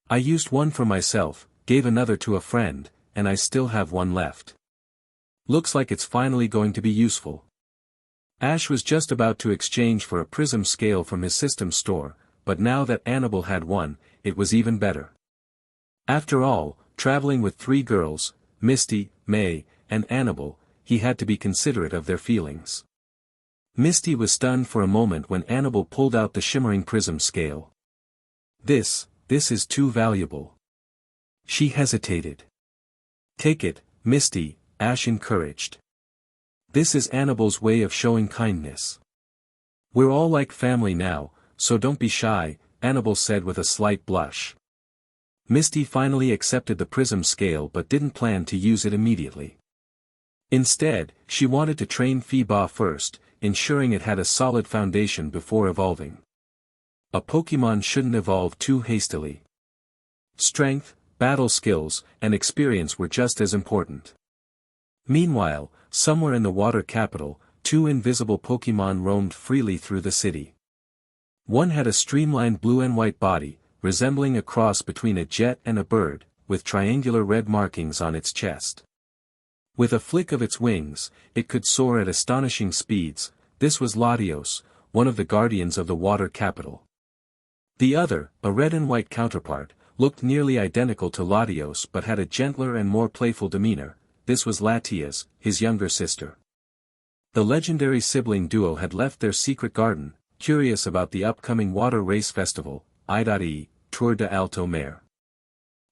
I used one for myself, gave another to a friend, and I still have one left. Looks like it's finally going to be useful. Ash was just about to exchange for a prism scale from his system store, but now that Annabelle had one, it was even better. After all, traveling with 3 girls, Misty, May, and Annabelle, he had to be considerate of their feelings. Misty was stunned for a moment when Annabelle pulled out the shimmering prism scale. This is too valuable. She hesitated. Take it, Misty, Ash encouraged. This is Annabelle's way of showing kindness. We're all like family now, so don't be shy, Annabelle said with a slight blush. Misty finally accepted the prism scale but didn't plan to use it immediately. Instead, she wanted to train Feebas first, ensuring it had a solid foundation before evolving. A Pokémon shouldn't evolve too hastily. Strength, battle skills, and experience were just as important. Meanwhile, somewhere in the water capital, 2 invisible Pokémon roamed freely through the city. One had a streamlined blue and white body, resembling a cross between a jet and a bird, with triangular red markings on its chest. With a flick of its wings, it could soar at astonishing speeds. This was Latios, one of the guardians of the water capital. The other, a red and white counterpart, looked nearly identical to Latios but had a gentler and more playful demeanor. This was Latias, his younger sister. The legendary sibling duo had left their secret garden, curious about the upcoming water race festival, I.E., Tour de Alto Mare.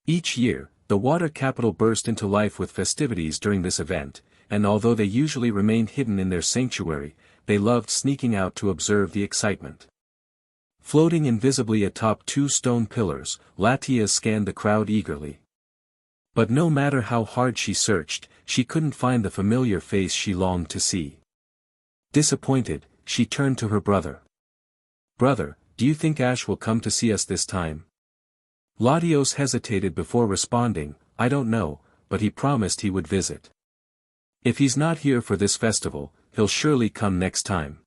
Each year, the water capital burst into life with festivities during this event, and although they usually remained hidden in their sanctuary, they loved sneaking out to observe the excitement. Floating invisibly atop 2 stone pillars, Latias scanned the crowd eagerly. But no matter how hard she searched, she couldn't find the familiar face she longed to see. Disappointed, she turned to her brother. Brother, do you think Ash will come to see us this time? Latios hesitated before responding, I don't know, but he promised he would visit. If he's not here for this festival, he'll surely come next time.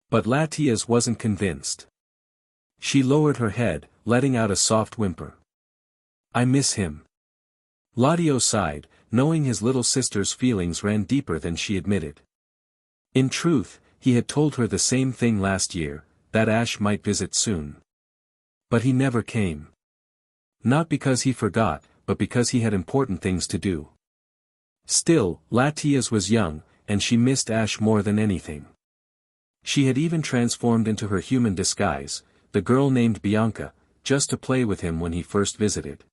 But Latias wasn't convinced. She lowered her head, letting out a soft whimper. I miss him. Latios sighed, knowing his little sister's feelings ran deeper than she admitted. In truth, he had told her the same thing last year, that Ash might visit soon. But he never came. Not because he forgot, but because he had important things to do. Still, Latias was young, and she missed Ash more than anything. She had even transformed into her human disguise, the girl named Bianca, just to play with him when he first visited.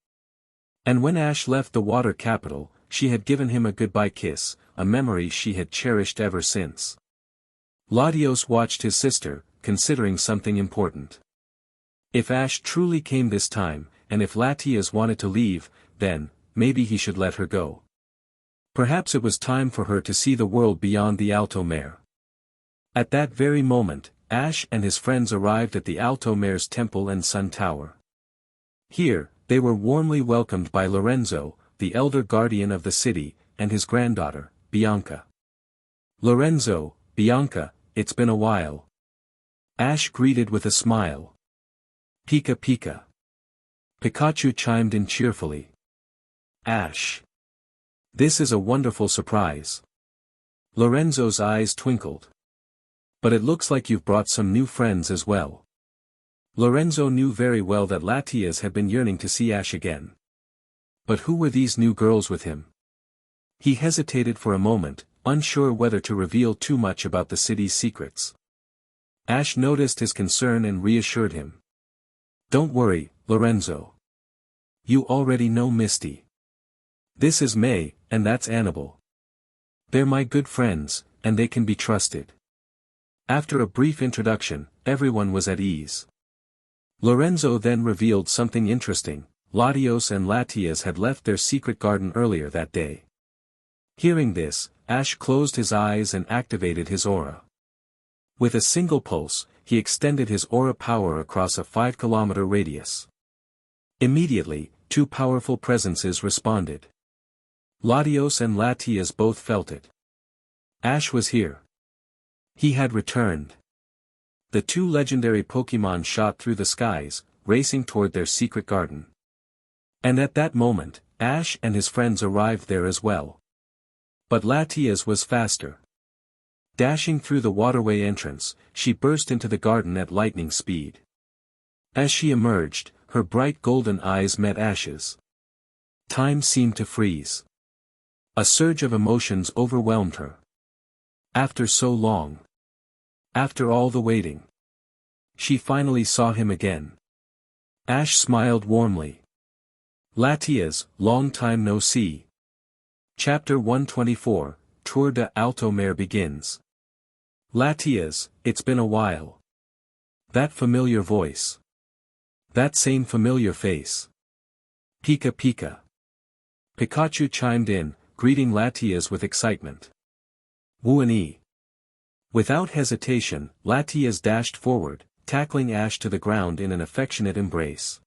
And when Ash left the water capital, she had given him a goodbye kiss, a memory she had cherished ever since. Latios watched his sister, considering something important. If Ash truly came this time, and if Latias wanted to leave, then, maybe he should let her go. Perhaps it was time for her to see the world beyond the Alto Mare. At that very moment, Ash and his friends arrived at the Alto Mare's temple and sun tower. Here, they were warmly welcomed by Lorenzo, the elder guardian of the city, and his granddaughter, Bianca. Lorenzo, Bianca, it's been a while. Ash greeted with a smile. Pika Pika. Pikachu chimed in cheerfully. Ash. This is a wonderful surprise. Lorenzo's eyes twinkled. But it looks like you've brought some new friends as well. Lorenzo knew very well that Latias had been yearning to see Ash again. But who were these new girls with him? He hesitated for a moment, unsure whether to reveal too much about the city's secrets. Ash noticed his concern and reassured him. "Don't worry, Lorenzo. You already know Misty. This is May, and that's Annabelle. They're my good friends, and they can be trusted." After a brief introduction, everyone was at ease. Lorenzo then revealed something interesting. Latios and Latias had left their secret garden earlier that day. Hearing this, Ash closed his eyes and activated his aura. With a single pulse, he extended his aura power across a 5-kilometer radius. Immediately, two powerful presences responded. Latios and Latias both felt it. Ash was here. He had returned. The two legendary Pokémon shot through the skies, racing toward their secret garden. And at that moment, Ash and his friends arrived there as well. But Latias was faster. Dashing through the waterway entrance, she burst into the garden at lightning speed. As she emerged, her bright golden eyes met Ash's. Time seemed to freeze. A surge of emotions overwhelmed her. After so long. After all the waiting. She finally saw him again. Ash smiled warmly. Latias, long time no see. Chapter 124, Tour de Alto Mare begins. Latias, it's been a while. That familiar voice. That same familiar face. Pika Pika. Pikachu chimed in, greeting Latias with excitement. Wooanie. Without hesitation, Latias dashed forward, tackling Ash to the ground in an affectionate embrace.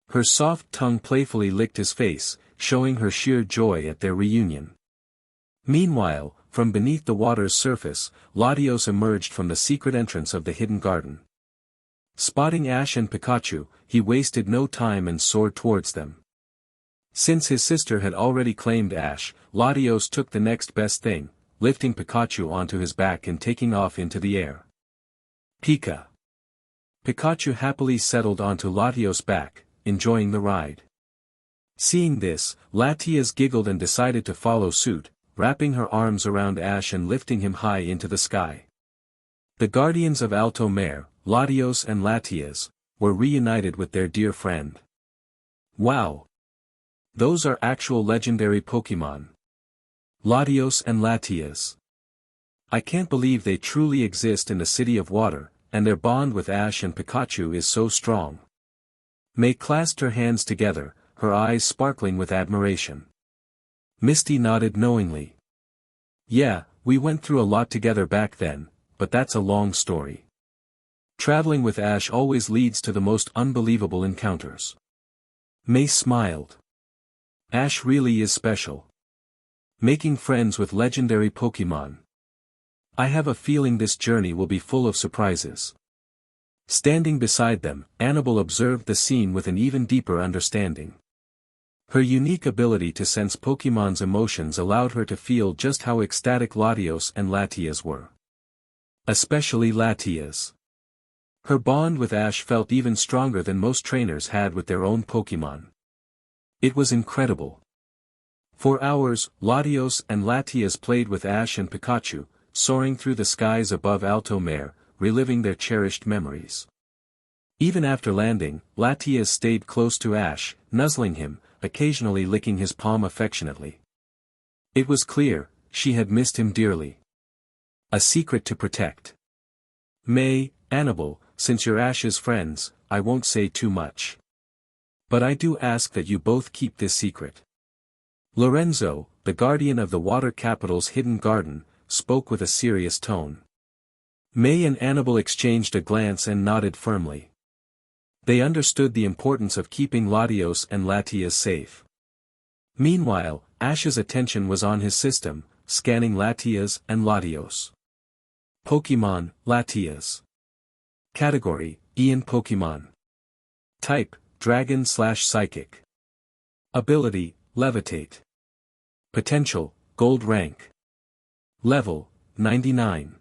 Her soft tongue playfully licked his face, showing her sheer joy at their reunion. Meanwhile, from beneath the water's surface, Latios emerged from the secret entrance of the hidden garden. Spotting Ash and Pikachu, he wasted no time and soared towards them. Since his sister had already claimed Ash, Latios took the next best thing, lifting Pikachu onto his back and taking off into the air. Pika. Pikachu happily settled onto Latios' back, enjoying the ride. Seeing this, Latias giggled and decided to follow suit, wrapping her arms around Ash and lifting him high into the sky. The guardians of Alto Mare, Latios and Latias, were reunited with their dear friend. Wow! Those are actual legendary Pokémon. Latios and Latias. I can't believe they truly exist in the City of Water, and their bond with Ash and Pikachu is so strong. May clasped her hands together, her eyes sparkling with admiration. Misty nodded knowingly. Yeah, we went through a lot together back then, but that's a long story. Traveling with Ash always leads to the most unbelievable encounters. May smiled. Ash really is special. Making friends with legendary Pokémon. I have a feeling this journey will be full of surprises. Standing beside them, Annabelle observed the scene with an even deeper understanding. Her unique ability to sense Pokémon's emotions allowed her to feel just how ecstatic Latios and Latias were. Especially Latias. Her bond with Ash felt even stronger than most trainers had with their own Pokémon. It was incredible. For hours, Latios and Latias played with Ash and Pikachu, soaring through the skies above Alto Mare, reliving their cherished memories. Even after landing, Latias stayed close to Ash, nuzzling him, occasionally licking his palm affectionately. It was clear, she had missed him dearly. A secret to protect. May, Annabelle, since you're Ash's friends, I won't say too much. But I do ask that you both keep this secret. Lorenzo, the guardian of the water capital's hidden garden, spoke with a serious tone. May and Annabelle exchanged a glance and nodded firmly. They understood the importance of keeping Latios and Latias safe. Meanwhile, Ash's attention was on his system, scanning Latias and Latios. Pokémon, Latias. Category, Ian Pokémon. Type, Dragon/Psychic. Ability, Levitate. Potential, Gold rank. Level, 99.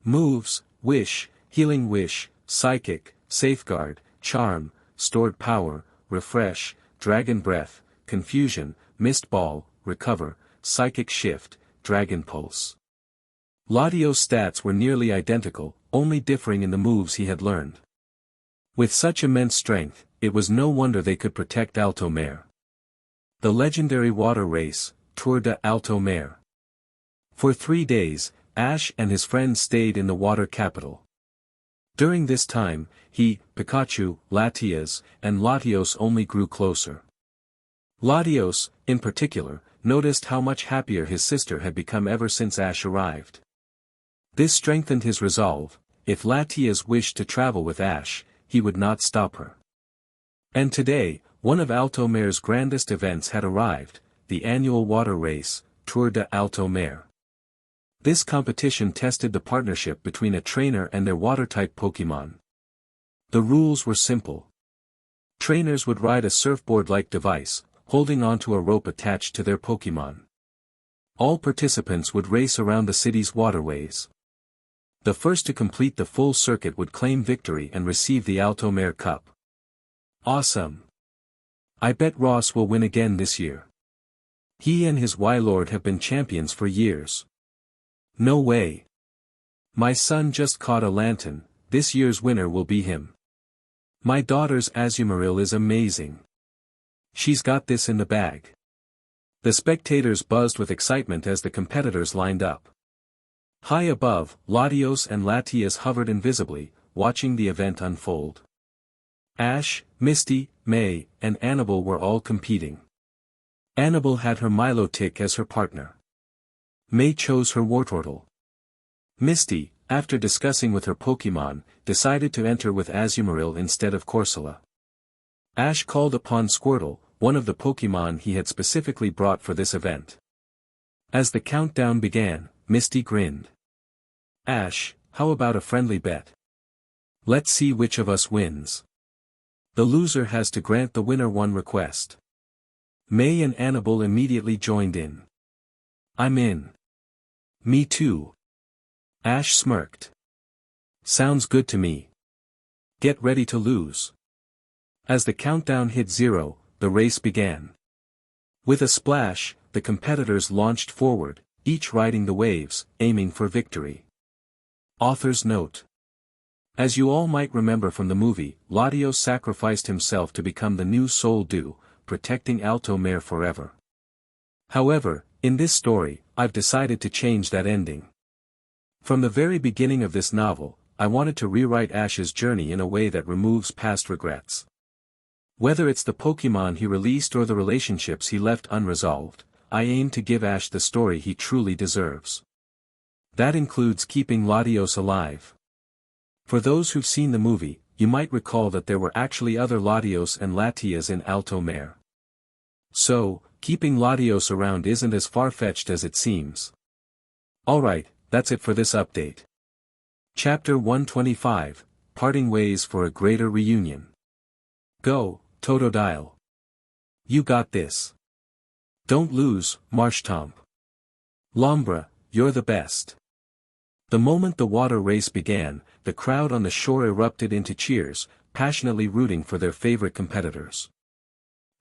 Moves, Wish, Healing Wish, Psychic, Safeguard, Charm, Stored Power, Refresh, Dragon Breath, Confusion, Mist Ball, Recover, Psychic Shift, Dragon Pulse. Latios' stats were nearly identical, only differing in the moves he had learned. With such immense strength, it was no wonder they could protect Alto Mare. The legendary water race, Tour de Alto Mare. For 3 days, Ash and his friends stayed in the water capital. During this time, Pikachu, Latias, and Latios only grew closer. Latios, in particular, noticed how much happier his sister had become ever since Ash arrived. This strengthened his resolve: if Latias wished to travel with Ash, he would not stop her. And today, one of Alto Mare's grandest events had arrived, the annual water race, Tour de Alto Mare. This competition tested the partnership between a trainer and their water-type Pokémon. The rules were simple. Trainers would ride a surfboard-like device, holding onto a rope attached to their Pokémon. All participants would race around the city's waterways. The first to complete the full circuit would claim victory and receive the Alto Mare Cup. Awesome! I bet Ross will win again this year. He and his Y-Lord have been champions for years. No way. My son just caught a lantern, this year's winner will be him. My daughter's Azumarill is amazing. She's got this in the bag. The spectators buzzed with excitement as the competitors lined up. High above, Latios and Latias hovered invisibly, watching the event unfold. Ash, Misty, May, and Annabelle were all competing. Annabelle had her Milotic as her partner. May chose her Wartortle. Misty, after discussing with her Pokémon, decided to enter with Azumarill instead of Corsola. Ash called upon Squirtle, one of the Pokémon he had specifically brought for this event. As the countdown began, Misty grinned. Ash, how about a friendly bet? Let's see which of us wins. The loser has to grant the winner one request. May and Annabelle immediately joined in. I'm in. Me too. Ash smirked. Sounds good to me. Get ready to lose. As the countdown hit 0, the race began. With a splash, the competitors launched forward, each riding the waves, aiming for victory. Author's note. As you all might remember from the movie, Latios sacrificed himself to become the new Soul Dew, protecting Alto Mare forever. However, in this story, I've decided to change that ending. From the very beginning of this novel, I wanted to rewrite Ash's journey in a way that removes past regrets. Whether it's the Pokémon he released or the relationships he left unresolved, I aim to give Ash the story he truly deserves. That includes keeping Latios alive. For those who've seen the movie, you might recall that there were actually other Latios and Latias in Alto Mare. So, keeping Latios around isn't as far-fetched as it seems. Alright, that's it for this update. Chapter 125, Parting Ways for a Greater Reunion. Go, Totodile. You got this. Don't lose, Marshtomp. Lombra, you're the best. The moment the water race began, the crowd on the shore erupted into cheers, passionately rooting for their favorite competitors.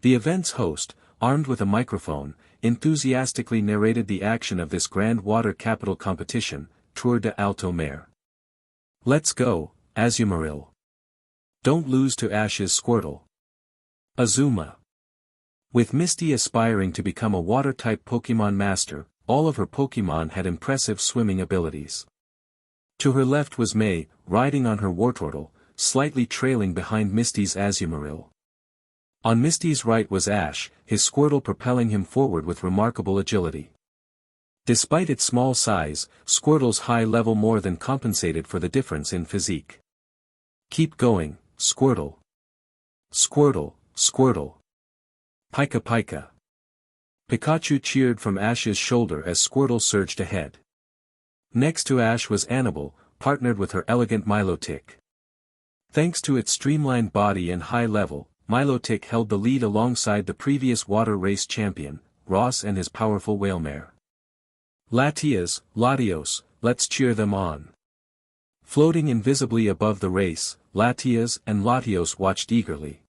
The event's host, armed with a microphone, enthusiastically narrated the action of this grand water capital competition, Tour de Alto Mare. Let's go, Azumarill. Don't lose to Ash's Squirtle. Azuma. With Misty aspiring to become a water-type Pokémon Master, all of her Pokémon had impressive swimming abilities. To her left was May, riding on her Wartortle, slightly trailing behind Misty's Azumarill. On Misty's right was Ash, his Squirtle propelling him forward with remarkable agility. Despite its small size, Squirtle's high level more than compensated for the difference in physique. Keep going, Squirtle. Squirtle, Squirtle. Pika Pika. Pikachu cheered from Ash's shoulder as Squirtle surged ahead. Next to Ash was Annabelle, partnered with her elegant Milotic. Thanks to its streamlined body and high level, Milotic held the lead alongside the previous water race champion, Ross and his powerful Whalemare. Latias, Latios, let's cheer them on. Floating invisibly above the race, Latias and Latios watched eagerly.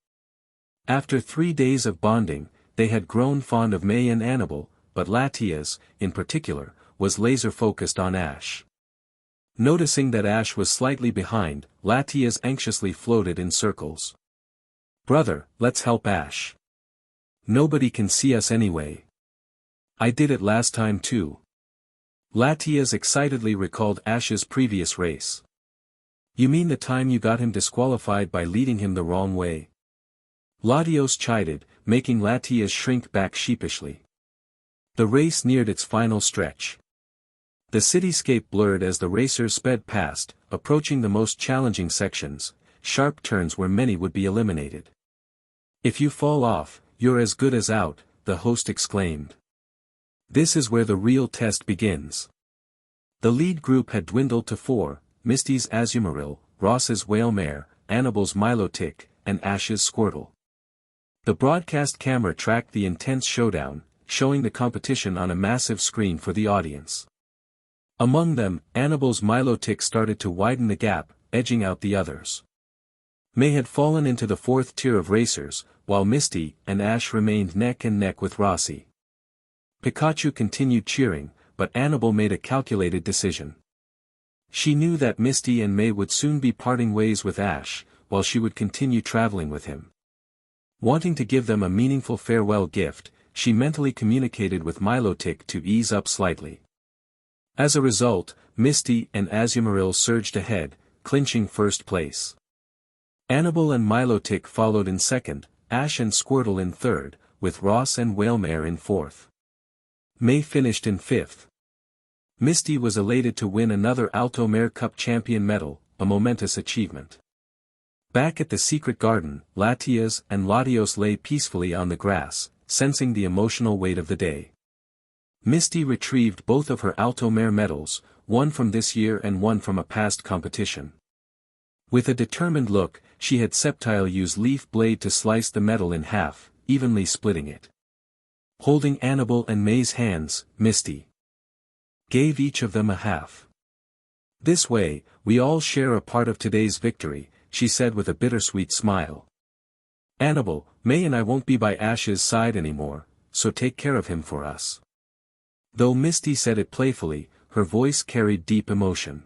After 3 days of bonding, they had grown fond of May and Annabelle, but Latias, in particular, was laser-focused on Ash. Noticing that Ash was slightly behind, Latias anxiously floated in circles. "Brother, let's help Ash. Nobody can see us anyway. I did it last time too." Latias excitedly recalled Ash's previous race. "You mean the time you got him disqualified by leading him the wrong way?" Latios chided, making Latias shrink back sheepishly. The race neared its final stretch. The cityscape blurred as the racers sped past, approaching the most challenging sections, sharp turns where many would be eliminated. "If you fall off, you're as good as out," the host exclaimed. "This is where the real test begins." The lead group had dwindled to 4, Misty's Azumarill, Ross's Whalemare, Annabelle's Milotic, and Ash's Squirtle. The broadcast camera tracked the intense showdown, showing the competition on a massive screen for the audience. Among them, Annabelle's Milotic started to widen the gap, edging out the others. May had fallen into the 4th tier of racers, while Misty and Ash remained neck and neck with Rossi. Pikachu continued cheering, but Annabelle made a calculated decision. She knew that Misty and May would soon be parting ways with Ash, while she would continue traveling with him. Wanting to give them a meaningful farewell gift, she mentally communicated with Milotic to ease up slightly. As a result, Misty and Azumarill surged ahead, clinching first place. Annabelle and Milotic followed in second, Ash and Squirtle in third, with Ross and Whalemare in fourth. May finished in fifth. Misty was elated to win another Altomare Cup champion medal, a momentous achievement. Back at the secret garden, Latias and Latios lay peacefully on the grass, sensing the emotional weight of the day. Misty retrieved both of her Altomare medals, one from this year and one from a past competition. With a determined look, she had Sceptile use Leaf Blade to slice the medal in half, evenly splitting it. Holding Annabelle and May's hands, Misty gave each of them a half. "This way, we all share a part of today's victory," she said with a bittersweet smile. "Annabelle, May and I won't be by Ash's side anymore, so take care of him for us." Though Misty said it playfully, her voice carried deep emotion.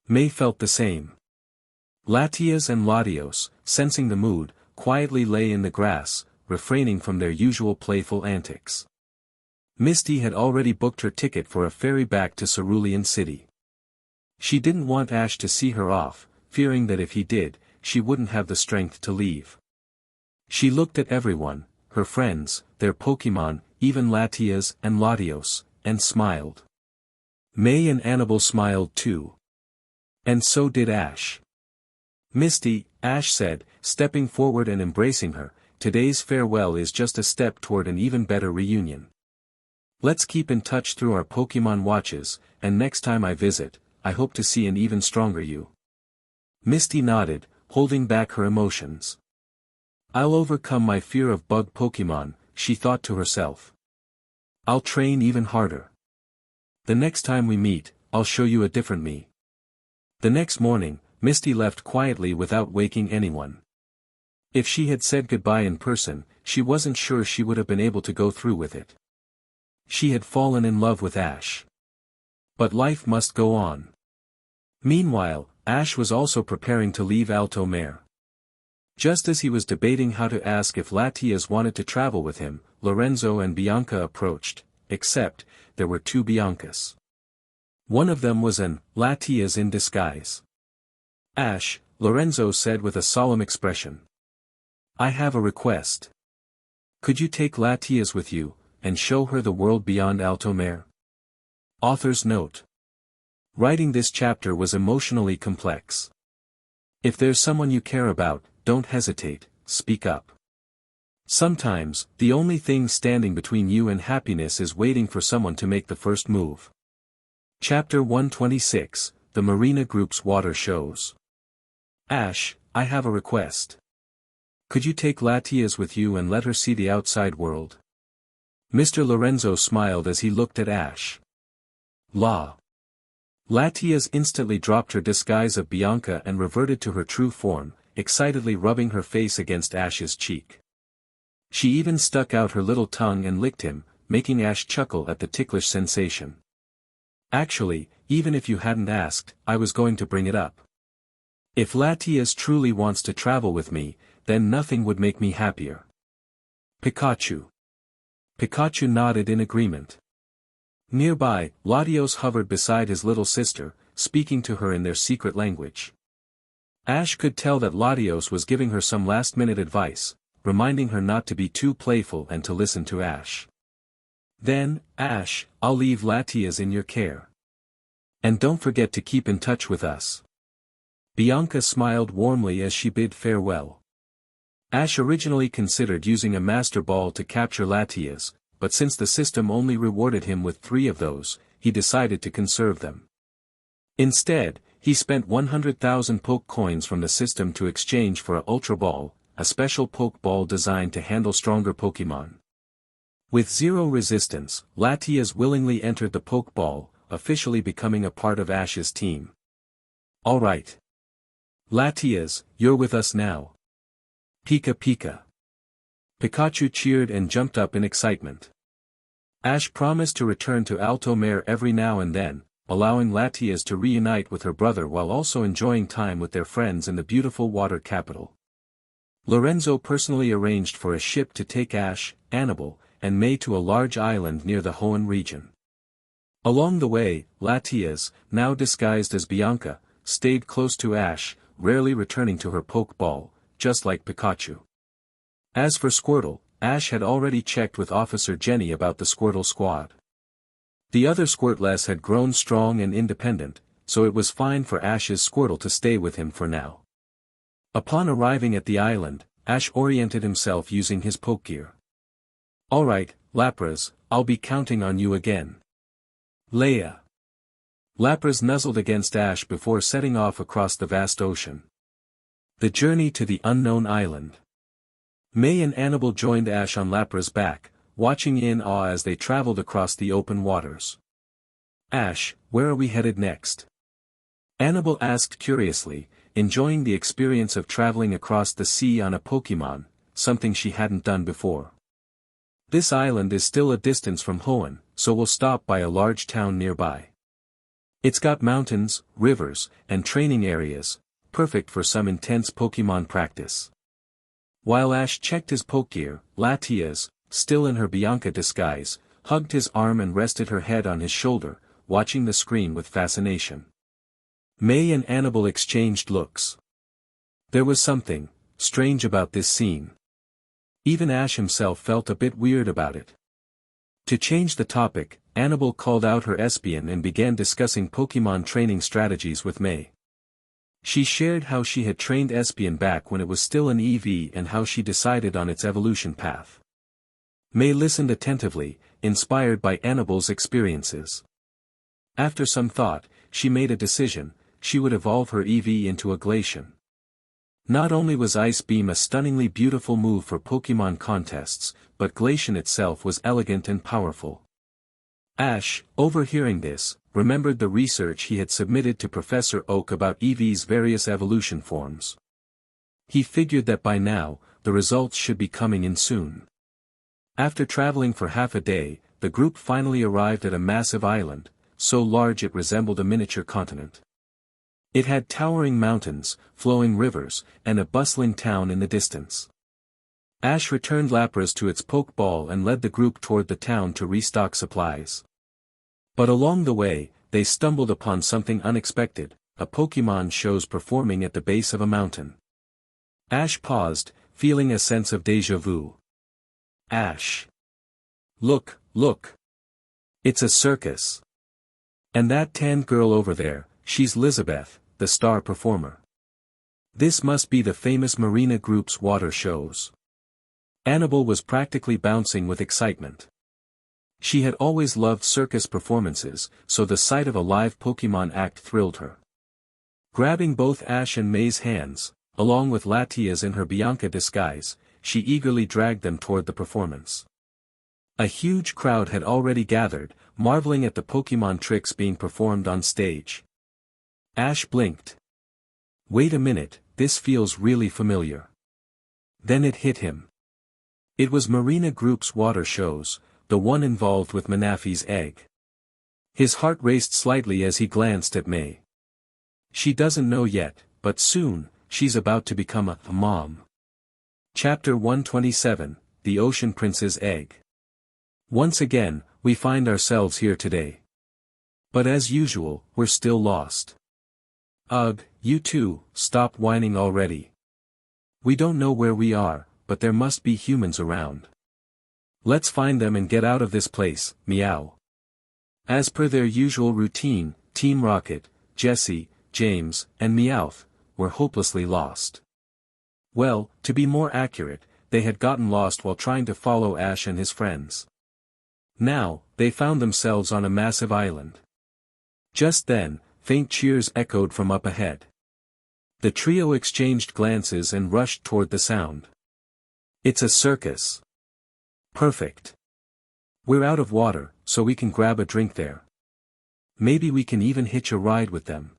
May felt the same. Latias and Latios, sensing the mood, quietly lay in the grass, refraining from their usual playful antics. Misty had already booked her ticket for a ferry back to Cerulean City. She didn't want Ash to see her off, fearing that if he did, she wouldn't have the strength to leave. She looked at everyone, her friends, their Pokémon, even Latias and Latios, and smiled. May and Annabelle smiled too. And so did Ash. "Misty," Ash said, stepping forward and embracing her, "today's farewell is just a step toward an even better reunion. Let's keep in touch through our Pokémon watches, and next time I visit, I hope to see an even stronger you." Misty nodded, holding back her emotions. "I'll overcome my fear of bug Pokémon," she thought to herself. "I'll train even harder. The next time we meet, I'll show you a different me." The next morning, Misty left quietly without waking anyone. If she had said goodbye in person, she wasn't sure she would have been able to go through with it. She had fallen in love with Ash. But life must go on. Meanwhile, Ash was also preparing to leave Altomare. Just as he was debating how to ask if Latias wanted to travel with him, Lorenzo and Bianca approached, except, there were 2 Biancas. One of them was an Latias in disguise. "Ash," Lorenzo said with a solemn expression. "I have a request. Could you take Latias with you, and show her the world beyond Altomare?" Author's note. Writing this chapter was emotionally complex. If there's someone you care about, don't hesitate, speak up. Sometimes, the only thing standing between you and happiness is waiting for someone to make the first move. Chapter 126, The Marina Group's Water Shows. "Ash, I have a request. Could you take Latias with you and let her see the outside world?" Mr. Lorenzo smiled as he looked at Ash. Latias instantly dropped her disguise of Bianca and reverted to her true form, excitedly rubbing her face against Ash's cheek. She even stuck out her little tongue and licked him, making Ash chuckle at the ticklish sensation. Actually, even if you hadn't asked, I was going to bring it up. If Latias truly wants to travel with me, then nothing would make me happier. Pikachu. Pikachu nodded in agreement. Nearby, Latios hovered beside his little sister, speaking to her in their secret language. Ash could tell that Latios was giving her some last-minute advice, reminding her not to be too playful and to listen to Ash. Then, Ash, I'll leave Latias in your care. And don't forget to keep in touch with us. Bianca smiled warmly as she bid farewell. Ash originally considered using a Master Ball to capture Latias, but since the system only rewarded him with 3 of those, he decided to conserve them. Instead, he spent 100,000 Poke Coins from the system to exchange for a Ultra Ball, a special Poke Ball designed to handle stronger Pokémon. With 0 resistance, Latias willingly entered the Poke Ball, officially becoming a part of Ash's team. Alright. Latias, you're with us now. Pika Pika. Pikachu cheered and jumped up in excitement. Ash promised to return to Alto Mare every now and then, allowing Latias to reunite with her brother while also enjoying time with their friends in the beautiful water capital. Lorenzo personally arranged for a ship to take Ash, Annabelle, and May to a large island near the Hoenn region. Along the way, Latias, now disguised as Bianca, stayed close to Ash, rarely returning to her Poke Ball, just like Pikachu. As for Squirtle, Ash had already checked with Officer Jenny about the Squirtle squad. The other Squirtless had grown strong and independent, so it was fine for Ash's Squirtle to stay with him for now. Upon arriving at the island, Ash oriented himself using his Poke Gear. Alright, Lapras, I'll be counting on you again. Leia. Lapras nuzzled against Ash before setting off across the vast ocean. The journey to the unknown island. May and Annabelle joined Ash on Lapras' back, watching in awe as they traveled across the open waters. Ash, where are we headed next? Annabelle asked curiously, enjoying the experience of traveling across the sea on a Pokémon, something she hadn't done before. This island is still a distance from Hoenn, so we'll stop by a large town nearby. It's got mountains, rivers, and training areas, perfect for some intense Pokémon practice. While Ash checked his Poke Gear, Latias, still in her Bianca disguise, hugged his arm and rested her head on his shoulder, watching the screen with fascination. May and Annabelle exchanged looks. There was something strange about this scene. Even Ash himself felt a bit weird about it. To change the topic, Annabelle called out her Espion and began discussing Pokémon training strategies with May. She shared how she had trained Espion back when it was still an EV and how she decided on its evolution path. May listened attentively, inspired by Annabelle's experiences. After some thought, she made a decision: she would evolve her EV into a Glaceon. Not only was Ice Beam a stunningly beautiful move for Pokémon contests, but Glaceon itself was elegant and powerful. Ash, overhearing this, remembered the research he had submitted to Professor Oak about Eevee's various evolution forms. He figured that by now, the results should be coming in soon. After traveling for half a day, the group finally arrived at a massive island, so large it resembled a miniature continent. It had towering mountains, flowing rivers, and a bustling town in the distance. Ash returned Lapras to its Pokeball and led the group toward the town to restock supplies. But along the way, they stumbled upon something unexpected: a Pokémon shows performing at the base of a mountain. Ash paused, feeling a sense of déjà vu. Ash! Look, look! It's a circus! And that tan girl over there, she's Lizabeth, the star performer. This must be the famous Marina Group's water shows. Annabelle was practically bouncing with excitement. She had always loved circus performances, so the sight of a live Pokémon act thrilled her. Grabbing both Ash and May's hands, along with Latias in her Bianca disguise, she eagerly dragged them toward the performance. A huge crowd had already gathered, marveling at the Pokémon tricks being performed on stage. Ash blinked. Wait a minute, this feels really familiar. Then it hit him. It was Marina Group's water shows, the one involved with Manafi's egg. His heart raced slightly as he glanced at May. She doesn't know yet, but soon, she's about to become a mom. Chapter 127, The Ocean Prince's Egg. Once again, we find ourselves here today. But as usual, we're still lost. Ugh, you two, stop whining already. We don't know where we are, but there must be humans around. Let's find them and get out of this place, meow. As per their usual routine, Team Rocket, Jessie, James, and Meowth were hopelessly lost. Well, to be more accurate, they had gotten lost while trying to follow Ash and his friends. Now, they found themselves on a massive island. Just then, faint cheers echoed from up ahead. The trio exchanged glances and rushed toward the sound. It's a circus. Perfect. We're out of water, so we can grab a drink there. Maybe we can even hitch a ride with them.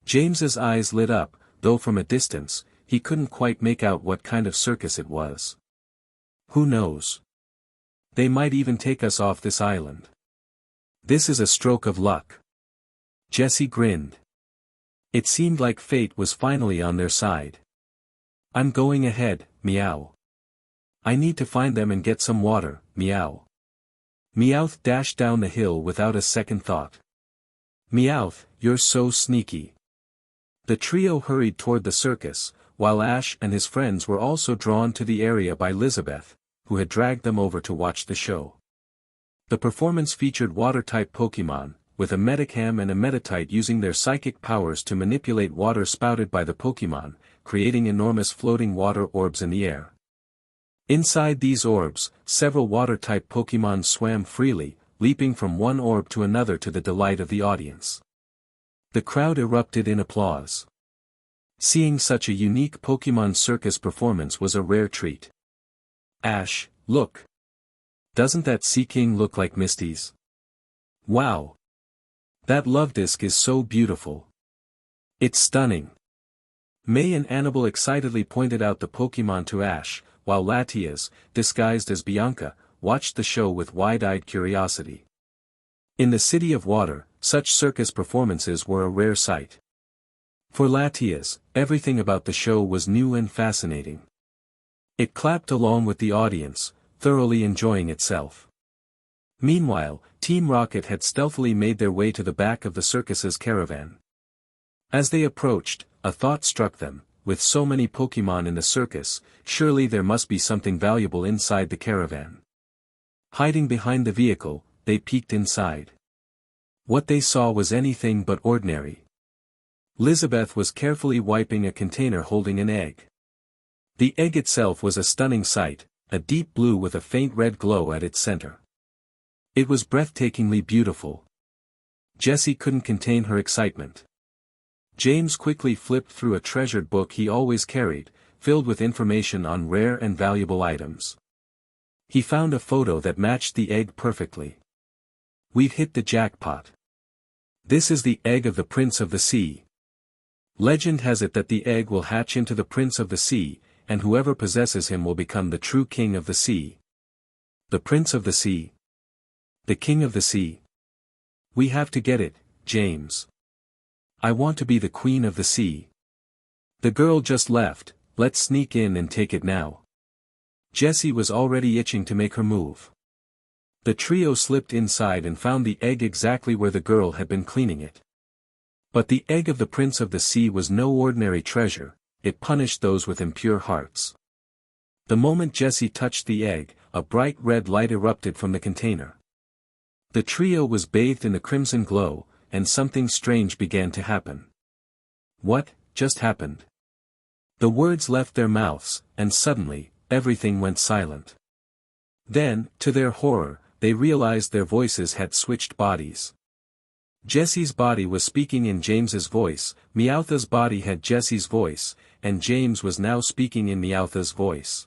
James's eyes lit up, though from a distance, he couldn't quite make out what kind of circus it was. Who knows? They might even take us off this island. This is a stroke of luck. Jessie grinned. It seemed like fate was finally on their side. I'm going ahead, meow. I need to find them and get some water, meow. Meowth dashed down the hill without a second thought. Meowth, you're so sneaky. The trio hurried toward the circus, while Ash and his friends were also drawn to the area by Lizabeth, who had dragged them over to watch the show. The performance featured water-type Pokémon, with a Metacam and a Metatite using their psychic powers to manipulate water spouted by the Pokémon, creating enormous floating water orbs in the air. Inside these orbs, several water-type Pokémon swam freely, leaping from one orb to another to the delight of the audience. The crowd erupted in applause. Seeing such a unique Pokémon circus performance was a rare treat. Ash, look. Doesn't that Sea King look like Misty's? Wow. That love disc is so beautiful. It's stunning. May and Annabelle excitedly pointed out the Pokémon to Ash, while Latias, disguised as Bianca, watched the show with wide-eyed curiosity. In the City of Water, such circus performances were a rare sight. For Latias, everything about the show was new and fascinating. It clapped along with the audience, thoroughly enjoying itself. Meanwhile, Team Rocket had stealthily made their way to the back of the circus's caravan. As they approached, a thought struck them. With so many Pokémon in the circus, surely there must be something valuable inside the caravan. Hiding behind the vehicle, they peeked inside. What they saw was anything but ordinary. Lizabeth was carefully wiping a container holding an egg. The egg itself was a stunning sight, a deep blue with a faint red glow at its center. It was breathtakingly beautiful. Jessie couldn't contain her excitement. James quickly flipped through a treasured book he always carried, filled with information on rare and valuable items. He found a photo that matched the egg perfectly. We've hit the jackpot. This is the egg of the Prince of the Sea. Legend has it that the egg will hatch into the Prince of the Sea, and whoever possesses him will become the true King of the Sea. The Prince of the Sea. The King of the Sea. We have to get it, James. I want to be the Queen of the Sea. The girl just left, let's sneak in and take it now. Jessie was already itching to make her move. The trio slipped inside and found the egg exactly where the girl had been cleaning it. But the egg of the Prince of the Sea was no ordinary treasure, it punished those with impure hearts. The moment Jessie touched the egg, a bright red light erupted from the container. The trio was bathed in the crimson glow, and something strange began to happen. What just happened? The words left their mouths, and suddenly, everything went silent. Then, to their horror, they realized their voices had switched bodies. Jessie's body was speaking in James's voice, Meowth's body had Jessie's voice, and James was now speaking in Meowth's voice.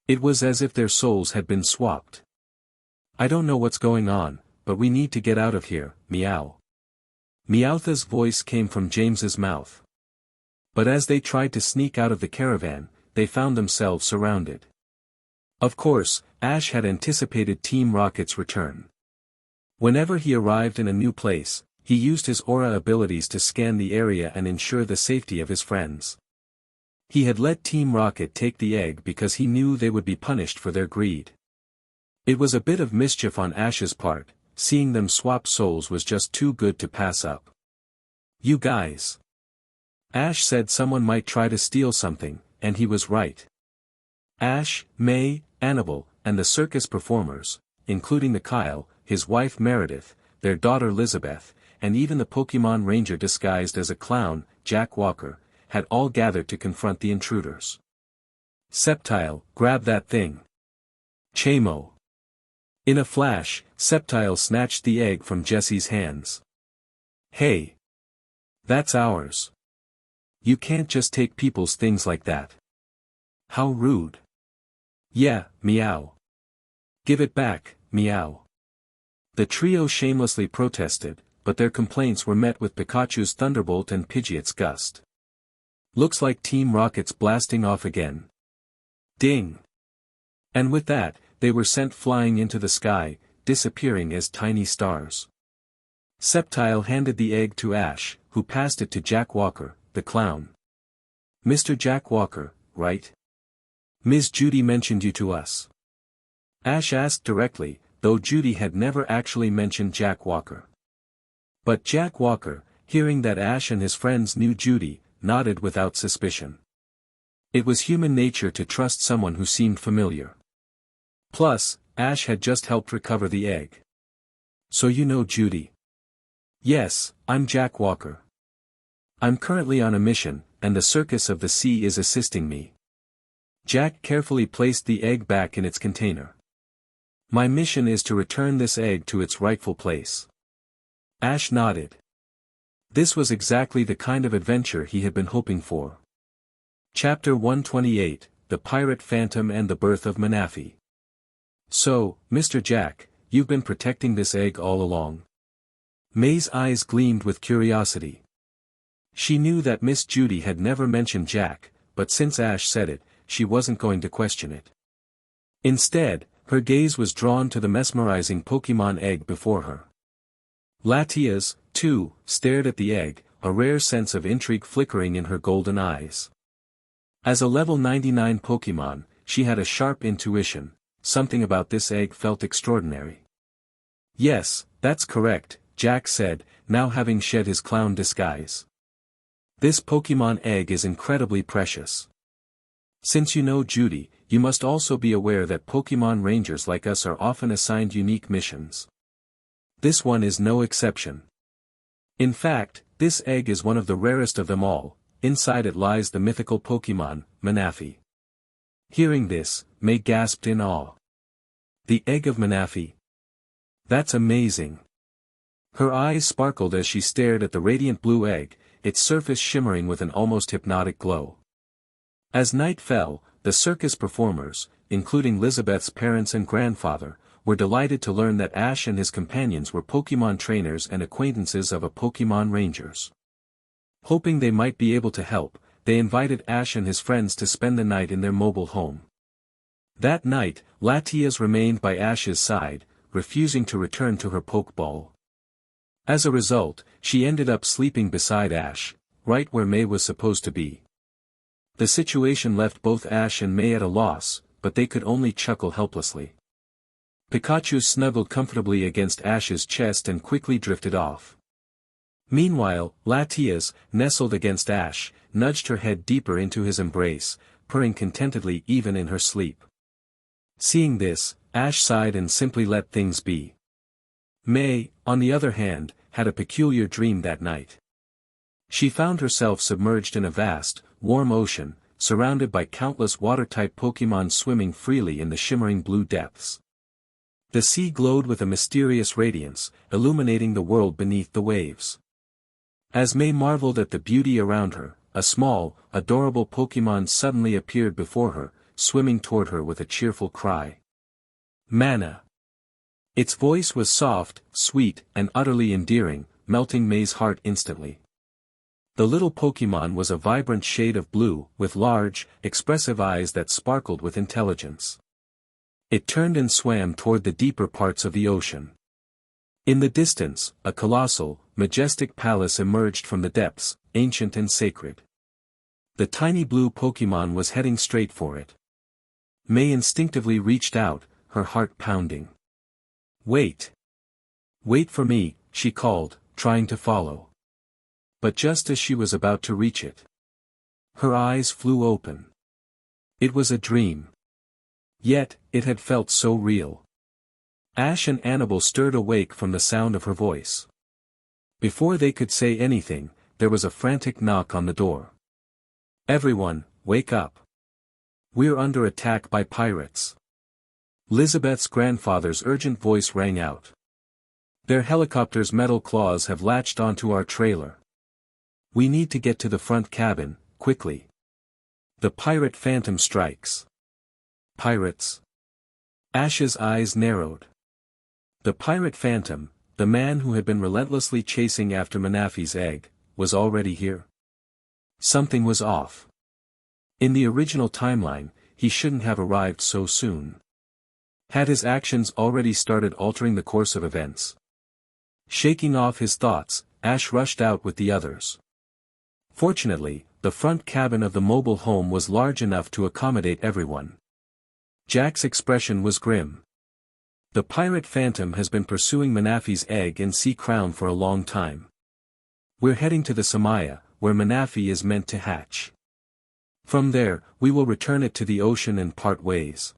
It was as if their souls had been swapped. I don't know what's going on, but we need to get out of here, meow. Meowth's voice came from James's mouth. But as they tried to sneak out of the caravan, they found themselves surrounded. Of course, Ash had anticipated Team Rocket's return. Whenever he arrived in a new place, he used his aura abilities to scan the area and ensure the safety of his friends. He had let Team Rocket take the egg because he knew they would be punished for their greed. It was a bit of mischief on Ash's part, seeing them swap souls was just too good to pass up. You guys. Ash said someone might try to steal something, and he was right. Ash, May, Annabelle, and the circus performers, including the Kyle, his wife Meredith, their daughter Elizabeth, and even the Pokémon Ranger disguised as a clown, Jack Walker, had all gathered to confront the intruders. Sceptile, grab that thing. Chamo. In a flash, Sceptile snatched the egg from Jessie's hands. Hey! That's ours. You can't just take people's things like that. How rude. Yeah, meow. Give it back, meow. The trio shamelessly protested, but their complaints were met with Pikachu's Thunderbolt and Pidgeot's Gust. Looks like Team Rocket's blasting off again. Ding! And with that, they were sent flying into the sky, disappearing as tiny stars. Sceptile handed the egg to Ash, who passed it to Jack Walker, the clown. Mr. Jack Walker, right? Ms. Judy mentioned you to us. Ash asked directly, though Judy had never actually mentioned Jack Walker. But Jack Walker, hearing that Ash and his friends knew Judy, nodded without suspicion. It was human nature to trust someone who seemed familiar. Plus, Ash had just helped recover the egg. So you know Judy? Yes, I'm Jack Walker. I'm currently on a mission, and the Circus of the Sea is assisting me. Jack carefully placed the egg back in its container. My mission is to return this egg to its rightful place. Ash nodded. This was exactly the kind of adventure he had been hoping for. Chapter 128, The Pirate Phantom and the Birth of Manaphy. So, Mr. Jack, you've been protecting this egg all along. May's eyes gleamed with curiosity. She knew that Miss Judy had never mentioned Jack, but since Ash said it, she wasn't going to question it. Instead, her gaze was drawn to the mesmerizing Pokémon egg before her. Latias, too, stared at the egg, a rare sense of intrigue flickering in her golden eyes. As a level 99 Pokémon, she had a sharp intuition. Something about this egg felt extraordinary. Yes, that's correct, Jack said, now having shed his clown disguise. This Pokémon egg is incredibly precious. Since you know Judy, you must also be aware that Pokémon Rangers like us are often assigned unique missions. This one is no exception. In fact, this egg is one of the rarest of them all. Inside it lies the mythical Pokémon, Manaphy. Hearing this, May gasped in awe. The egg of Manaphy? That's amazing. Her eyes sparkled as she stared at the radiant blue egg, its surface shimmering with an almost hypnotic glow. As night fell, the circus performers, including Elizabeth's parents and grandfather, were delighted to learn that Ash and his companions were Pokémon trainers and acquaintances of a Pokémon Rangers. Hoping they might be able to help, they invited Ash and his friends to spend the night in their mobile home. That night, Latias remained by Ash's side, refusing to return to her Pokeball. As a result, she ended up sleeping beside Ash, right where May was supposed to be. The situation left both Ash and May at a loss, but they could only chuckle helplessly. Pikachu snuggled comfortably against Ash's chest and quickly drifted off. Meanwhile, Latias, nestled against Ash, nudged her head deeper into his embrace, purring contentedly even in her sleep. Seeing this, Ash sighed and simply let things be. May, on the other hand, had a peculiar dream that night. She found herself submerged in a vast, warm ocean, surrounded by countless water-type Pokémon swimming freely in the shimmering blue depths. The sea glowed with a mysterious radiance, illuminating the world beneath the waves. As May marveled at the beauty around her, a small, adorable Pokémon suddenly appeared before her, swimming toward her with a cheerful cry. Mana! Its voice was soft, sweet, and utterly endearing, melting May's heart instantly. The little Pokémon was a vibrant shade of blue, with large, expressive eyes that sparkled with intelligence. It turned and swam toward the deeper parts of the ocean. In the distance, a colossal, majestic palace emerged from the depths, ancient and sacred. The tiny blue Pokémon was heading straight for it. May instinctively reached out, her heart pounding. Wait! Wait for me, she called, trying to follow. But just as she was about to reach it, her eyes flew open. It was a dream. Yet, it had felt so real. Ash and Annabelle stirred awake from the sound of her voice. Before they could say anything, there was a frantic knock on the door. Everyone, wake up. We're under attack by pirates. Lizabeth's grandfather's urgent voice rang out. Their helicopter's metal claws have latched onto our trailer. We need to get to the front cabin, quickly. The pirate phantom strikes. Pirates? Ash's eyes narrowed. The pirate phantom, the man who had been relentlessly chasing after Manafi's egg, was already here. Something was off. In the original timeline, he shouldn't have arrived so soon. Had his actions already started altering the course of events? Shaking off his thoughts, Ash rushed out with the others. Fortunately, the front cabin of the mobile home was large enough to accommodate everyone. Jack's expression was grim. The pirate phantom has been pursuing Manafi's egg and sea crown for a long time. We're heading to the Samaya, where Manafi is meant to hatch. From there, we will return it to the ocean and part ways.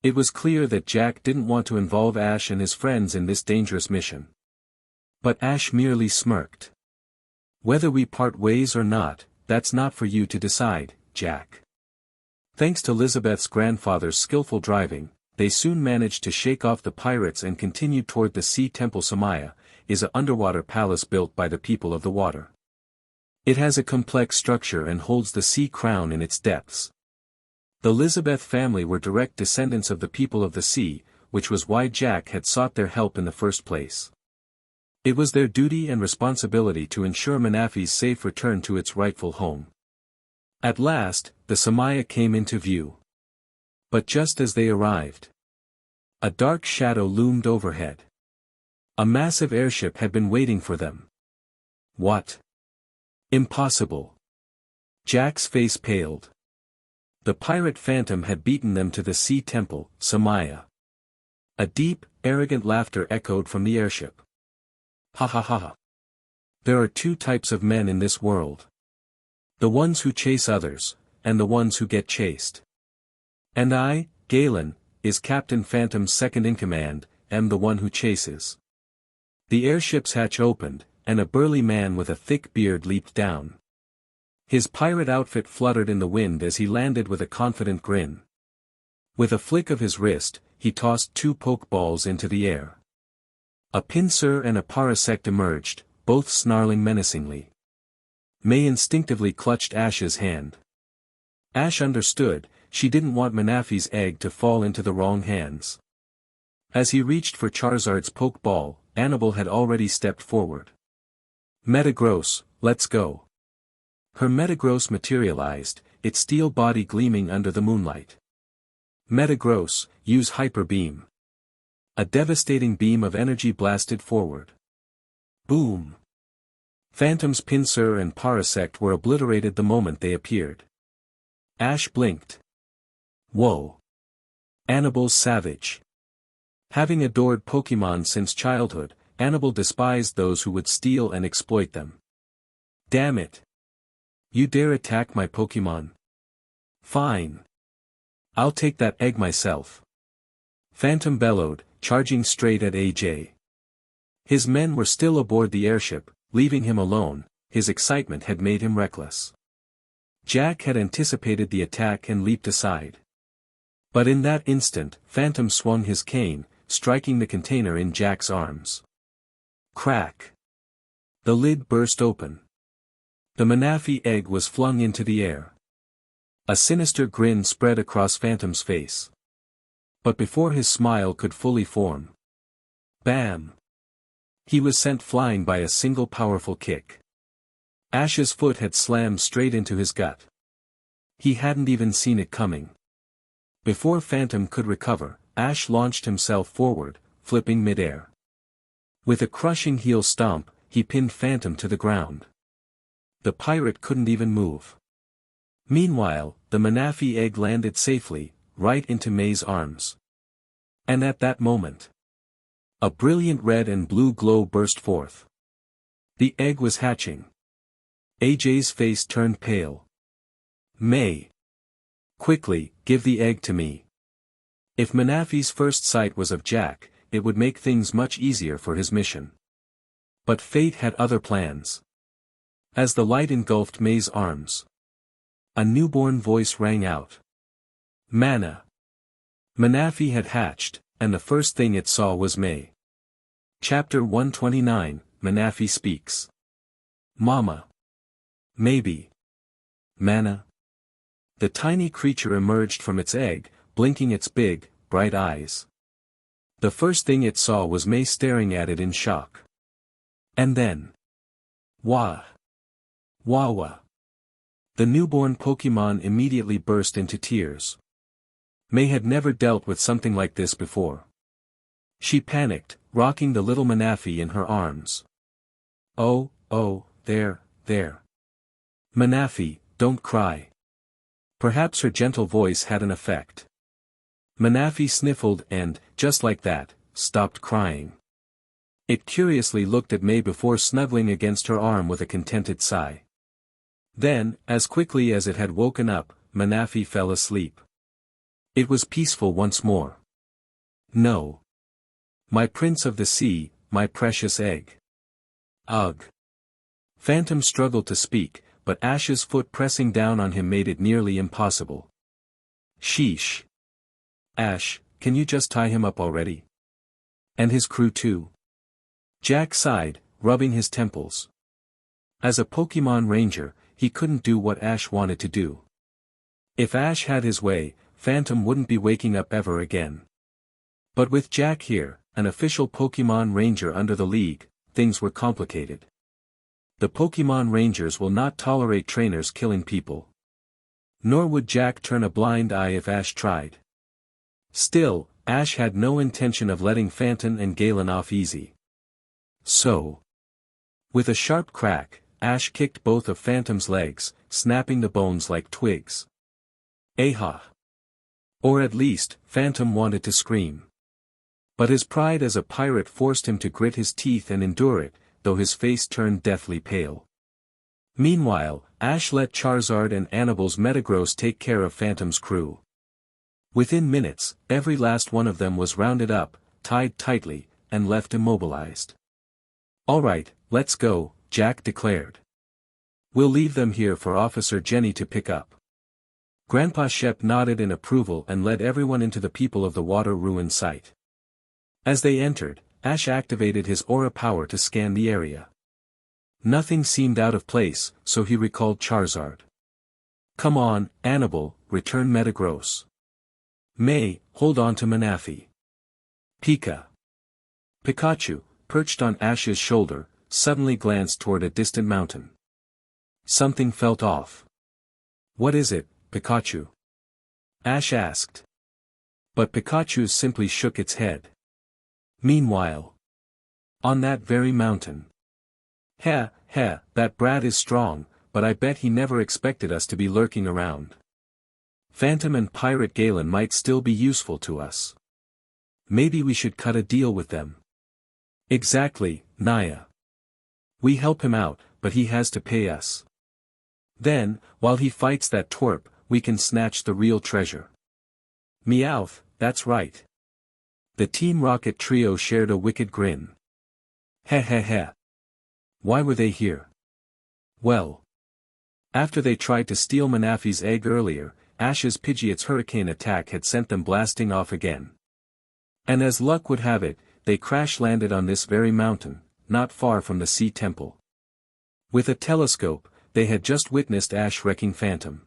It was clear that Jack didn't want to involve Ash and his friends in this dangerous mission. But Ash merely smirked. Whether we part ways or not, that's not for you to decide, Jack. Thanks to Lizabeth's grandfather's skillful driving, they soon managed to shake off the pirates and continued toward the Sea Temple. Samaya is an underwater palace built by the people of the water. It has a complex structure and holds the sea crown in its depths. The Lizabeth family were direct descendants of the people of the sea, which was why Jack had sought their help in the first place. It was their duty and responsibility to ensure Manafi's safe return to its rightful home. At last, the Samaya came into view. But just as they arrived, a dark shadow loomed overhead. A massive airship had been waiting for them. What? Impossible. Jack's face paled. The pirate phantom had beaten them to the Sea Temple, Samaya. A deep, arrogant laughter echoed from the airship. Ha ha ha ha. There are two types of men in this world. The ones who chase others, and the ones who get chased. And I, Galen, is Captain Phantom's second-in-command, am the one who chases. The airship's hatch opened, and a burly man with a thick beard leaped down. His pirate outfit fluttered in the wind as he landed with a confident grin. With a flick of his wrist, he tossed two pokeballs into the air. A pincer and a parasect emerged, both snarling menacingly. May instinctively clutched Ash's hand. Ash understood, she didn't want Manafi's egg to fall into the wrong hands. As he reached for Charizard's pokeball, Annabelle had already stepped forward. Metagross, let's go. Her Metagross materialized, its steel body gleaming under the moonlight. Metagross, use Hyper Beam. A devastating beam of energy blasted forward. Boom! Phantom's pincer and parasect were obliterated the moment they appeared. Ash blinked. Whoa! Annabelle's savage. Having adored Pokémon since childhood, Annabelle despised those who would steal and exploit them. Damn it! You dare attack my Pokémon? Fine. I'll take that egg myself. Phantom bellowed, charging straight at AJ. His men were still aboard the airship, leaving him alone. His excitement had made him reckless. Jack had anticipated the attack and leaped aside. But in that instant, Phantom swung his cane, striking the container in Jack's arms. Crack! The lid burst open. The Manafi egg was flung into the air. A sinister grin spread across Phantom's face. But before his smile could fully form, bam! He was sent flying by a single powerful kick. Ash's foot had slammed straight into his gut. He hadn't even seen it coming. Before Phantom could recover, Ash launched himself forward, flipping midair. With a crushing heel stomp, he pinned Phantom to the ground. The pirate couldn't even move. Meanwhile, the Manaphy egg landed safely, right into May's arms. And at that moment, a brilliant red and blue glow burst forth. The egg was hatching. AJ's face turned pale. May. Quickly, give the egg to me. If Manaphy's first sight was of Jack, it would make things much easier for his mission. But fate had other plans. As the light engulfed May's arms, a newborn voice rang out. Mana. Manaphy had hatched, and the first thing it saw was May. Chapter 129, Manaphy Speaks. Mama. Maybe. Mana. The tiny creature emerged from its egg, blinking its big, bright eyes. The first thing it saw was May staring at it in shock. And then. Wah. Wah wah. The newborn Pokémon immediately burst into tears. May had never dealt with something like this before. She panicked, rocking the little Manaphy in her arms. Oh, there. Manaphy, don't cry. Perhaps her gentle voice had an effect. Manaphy sniffled and, just like that, stopped crying. It curiously looked at May before snuggling against her arm with a contented sigh. Then, as quickly as it had woken up, Manaphy fell asleep. It was peaceful once more. No. My prince of the sea, my precious egg. Ugh. Phantom struggled to speak, but Ash's foot pressing down on him made it nearly impossible. Sheesh. Ash, can you just tie him up already? And his crew too? Jack sighed, rubbing his temples. As a Pokémon Ranger, he couldn't do what Ash wanted to do. If Ash had his way, Phantom wouldn't be waking up ever again. But with Jack here, an official Pokémon Ranger under the League, things were complicated. The Pokémon Rangers will not tolerate trainers killing people. Nor would Jack turn a blind eye if Ash tried. Still, Ash had no intention of letting Phantom and Galen off easy. So, with a sharp crack, Ash kicked both of Phantom's legs, snapping the bones like twigs. Aha! Or at least, Phantom wanted to scream. But his pride as a pirate forced him to grit his teeth and endure it, though his face turned deathly pale. Meanwhile, Ash let Charizard and Annabel's Metagross take care of Phantom's crew. Within minutes, every last one of them was rounded up, tied tightly, and left immobilized. All right, let's go, Jack declared. We'll leave them here for Officer Jenny to pick up. Grandpa Shep nodded in approval and led everyone into the People of the Water ruin site. As they entered, Ash activated his aura power to scan the area. Nothing seemed out of place, so he recalled Charizard. Come on, Annabelle, return Metagross. May, hold on to Manaphy. Pikachu, perched on Ash's shoulder, suddenly glanced toward a distant mountain. Something felt off. What is it, Pikachu? Ash asked. But Pikachu simply shook its head. Meanwhile, on that very mountain. That brat is strong, but I bet he never expected us to be lurking around. Phantom and Pirate Galen might still be useful to us. Maybe we should cut a deal with them. Exactly, Naya. We help him out, but he has to pay us. Then, while he fights that twerp, we can snatch the real treasure. Meowth, that's right. The Team Rocket trio shared a wicked grin. Why were they here? Well, after they tried to steal Manaphy's egg earlier, Ash's Pidgeot's hurricane attack had sent them blasting off again. And as luck would have it, they crash-landed on this very mountain, not far from the Sea Temple. With a telescope, they had just witnessed Ash wrecking Phantom.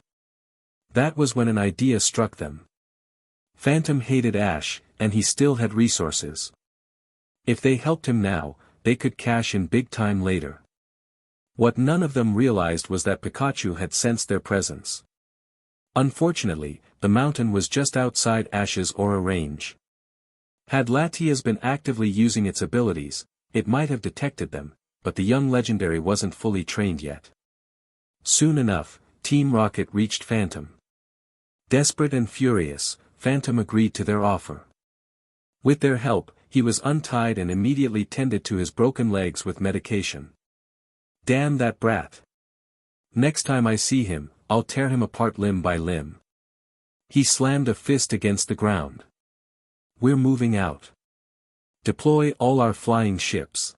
That was when an idea struck them. Phantom hated Ash, and he still had resources. If they helped him now, they could cash in big time later. What none of them realized was that Pikachu had sensed their presence. Unfortunately, the mountain was just outside Ash's aura range. Had Latias been actively using its abilities, it might have detected them, but the young legendary wasn't fully trained yet. Soon enough, Team Rocket reached Phantom. Desperate and furious, Phantom agreed to their offer. With their help, he was untied and immediately tended to his broken legs with medication. Damn that brat. Next time I see him, I'll tear him apart limb by limb. He slammed a fist against the ground. We're moving out. Deploy all our flying ships.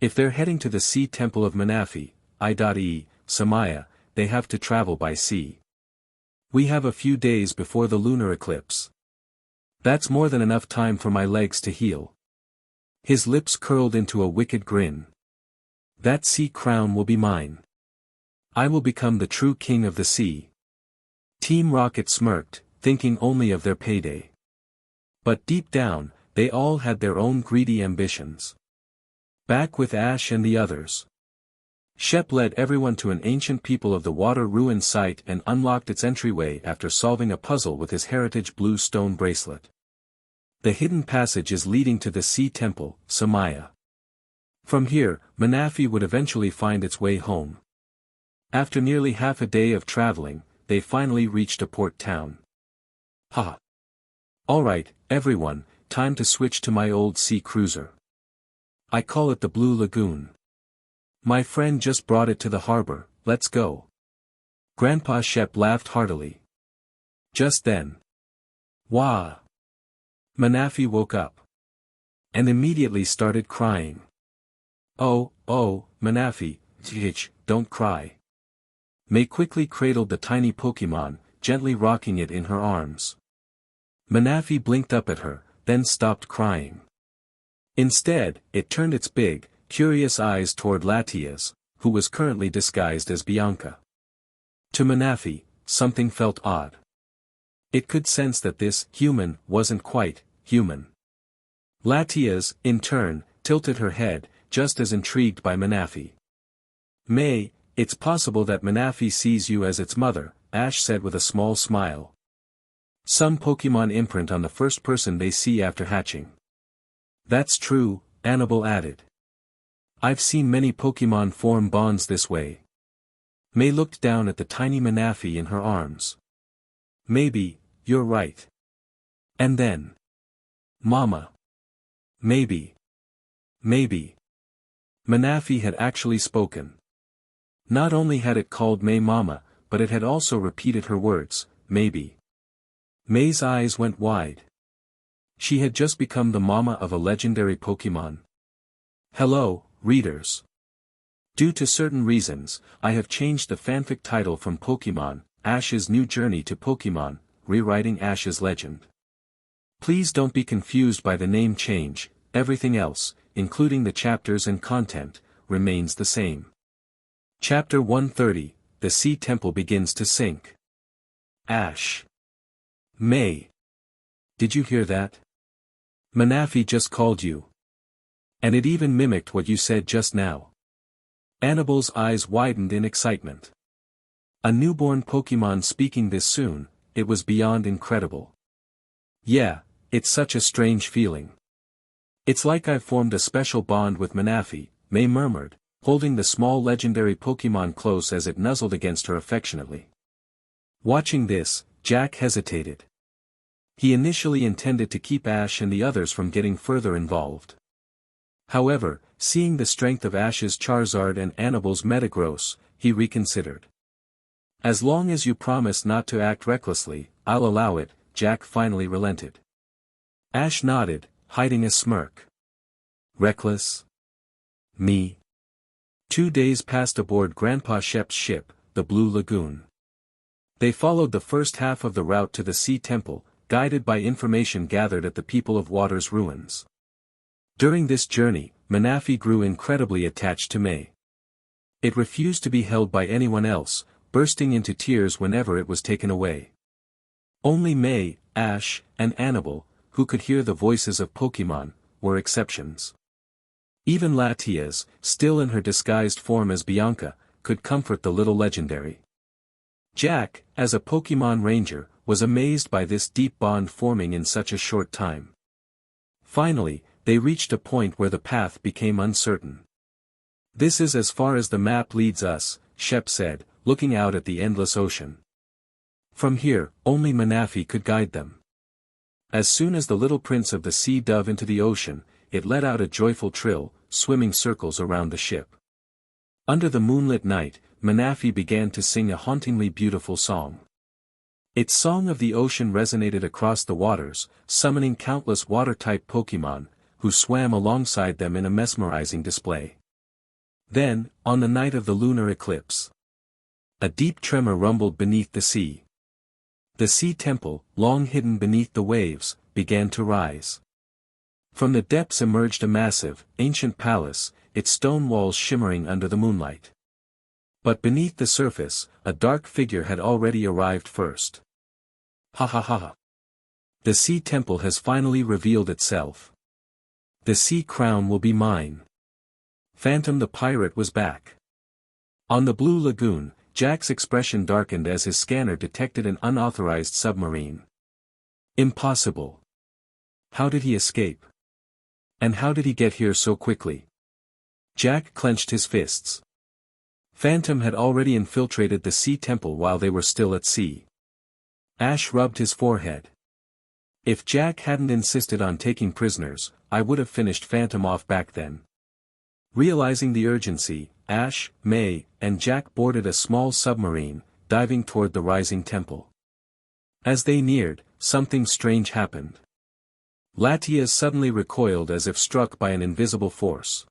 If they're heading to the Sea Temple of Manaphy, i.e., Samaya, they have to travel by sea. We have a few days before the lunar eclipse. That's more than enough time for my legs to heal. His lips curled into a wicked grin. That sea crown will be mine. I will become the true king of the sea. Team Rocket smirked, thinking only of their payday. But deep down, they all had their own greedy ambitions. Back with Ash and the others. Shep led everyone to an ancient People of the Water ruin site and unlocked its entryway after solving a puzzle with his heritage blue stone bracelet. The hidden passage is leading to the Sea Temple, Samaya. From here, Manaphy would eventually find its way home. After nearly half a day of traveling, they finally reached a port town. Ha! Alright, everyone, time to switch to my old sea cruiser. I call it the Blue Lagoon. My friend just brought it to the harbor, let's go. Grandpa Shep laughed heartily. Just then. Wah! Manaphy woke up. And immediately started crying. Oh, Manaphy, don't cry. May quickly cradled the tiny Pokémon, gently rocking it in her arms. Manaphy blinked up at her, then stopped crying. Instead, it turned its big, curious eyes toward Latias, who was currently disguised as Bianca. To Manaphy, something felt odd. It could sense that this human wasn't quite human. Latias, in turn, tilted her head, just as intrigued by Manaphy. May, it's possible that Manaphy sees you as its mother, Ash said with a small smile. Some Pokémon imprint on the first person they see after hatching. That's true, Annabelle added. I've seen many Pokémon form bonds this way. May looked down at the tiny Manaphy in her arms. Maybe, you're right. And then. Mama. Maybe. Manaphy had actually spoken. Not only had it called May Mama, but it had also repeated her words, maybe. May's eyes went wide. She had just become the mama of a legendary Pokémon. Hello, readers. Due to certain reasons, I have changed the fanfic title from Pokémon, Ash's New Journey to Pokémon, Rewriting Ash's Legend. Please don't be confused by the name change, everything else, including the chapters and content, remains the same. Chapter 130, The Sea Temple begins to sink. Ash. May. Did you hear that? Manaphy just called you. And it even mimicked what you said just now. Annabelle's eyes widened in excitement. A newborn Pokémon speaking this soon, it was beyond incredible. Yeah, it's such a strange feeling. It's like I've formed a special bond with Manaphy, May murmured, holding the small legendary Pokémon close as it nuzzled against her affectionately. Watching this, Jack hesitated. He initially intended to keep Ash and the others from getting further involved. However, seeing the strength of Ash's Charizard and Annabelle's Metagross, he reconsidered. As long as you promise not to act recklessly, I'll allow it, Jack finally relented. Ash nodded, hiding a smirk. Reckless? Me? 2 days passed aboard Grandpa Shep's ship, the Blue Lagoon. They followed the first half of the route to the Sea Temple, guided by information gathered at the People of Water's ruins. During this journey, Manaphy grew incredibly attached to May. It refused to be held by anyone else, bursting into tears whenever it was taken away. Only May, Ash, and Annabelle, who could hear the voices of Pokémon, were exceptions. Even Latias, still in her disguised form as Bianca, could comfort the little legendary. Jack, as a Pokémon Ranger, was amazed by this deep bond forming in such a short time. Finally, they reached a point where the path became uncertain. "This is as far as the map leads us," Shep said, looking out at the endless ocean. From here, only Manaphy could guide them. As soon as the little prince of the sea dove into the ocean, it let out a joyful trill, swimming circles around the ship. Under the moonlit night, Manaphy began to sing a hauntingly beautiful song. Its song of the ocean resonated across the waters, summoning countless water-type Pokémon, who swam alongside them in a mesmerizing display. Then, on the night of the lunar eclipse, a deep tremor rumbled beneath the sea. The sea temple, long hidden beneath the waves, began to rise. From the depths emerged a massive, ancient palace, its stone walls shimmering under the moonlight. But beneath the surface, a dark figure had already arrived first. "Ha ha ha ha. The sea temple has finally revealed itself. The sea crown will be mine." Phantom the pirate was back. On the blue lagoon, Jack's expression darkened as his scanner detected an unauthorized submarine. Impossible. How did he escape? And how did he get here so quickly? Jack clenched his fists. Phantom had already infiltrated the sea temple while they were still at sea. Ash rubbed his forehead. "If Jack hadn't insisted on taking prisoners, I would have finished Phantom off back then." Realizing the urgency, Ash, May, and Jack boarded a small submarine, diving toward the rising temple. As they neared, something strange happened. Latias suddenly recoiled as if struck by an invisible force.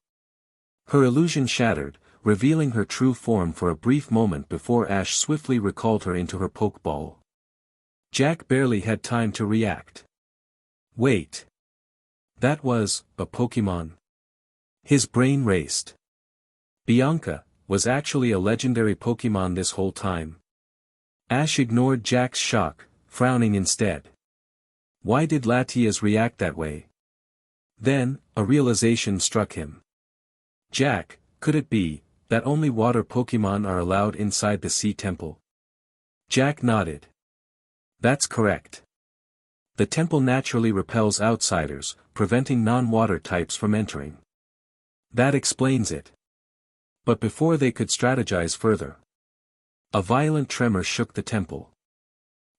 Her illusion shattered, revealing her true form for a brief moment before Ash swiftly recalled her into her Pokeball. Jack barely had time to react. Wait. That was a Pokémon. His brain raced. Bianca was actually a legendary Pokémon this whole time. Ash ignored Jack's shock, frowning instead. Why did Latias react that way? Then, a realization struck him. Jack, could it be that only water Pokémon are allowed inside the sea temple? Jack nodded. That's correct. The temple naturally repels outsiders, preventing non-water types from entering. That explains it. But before they could strategize further, a violent tremor shook the temple.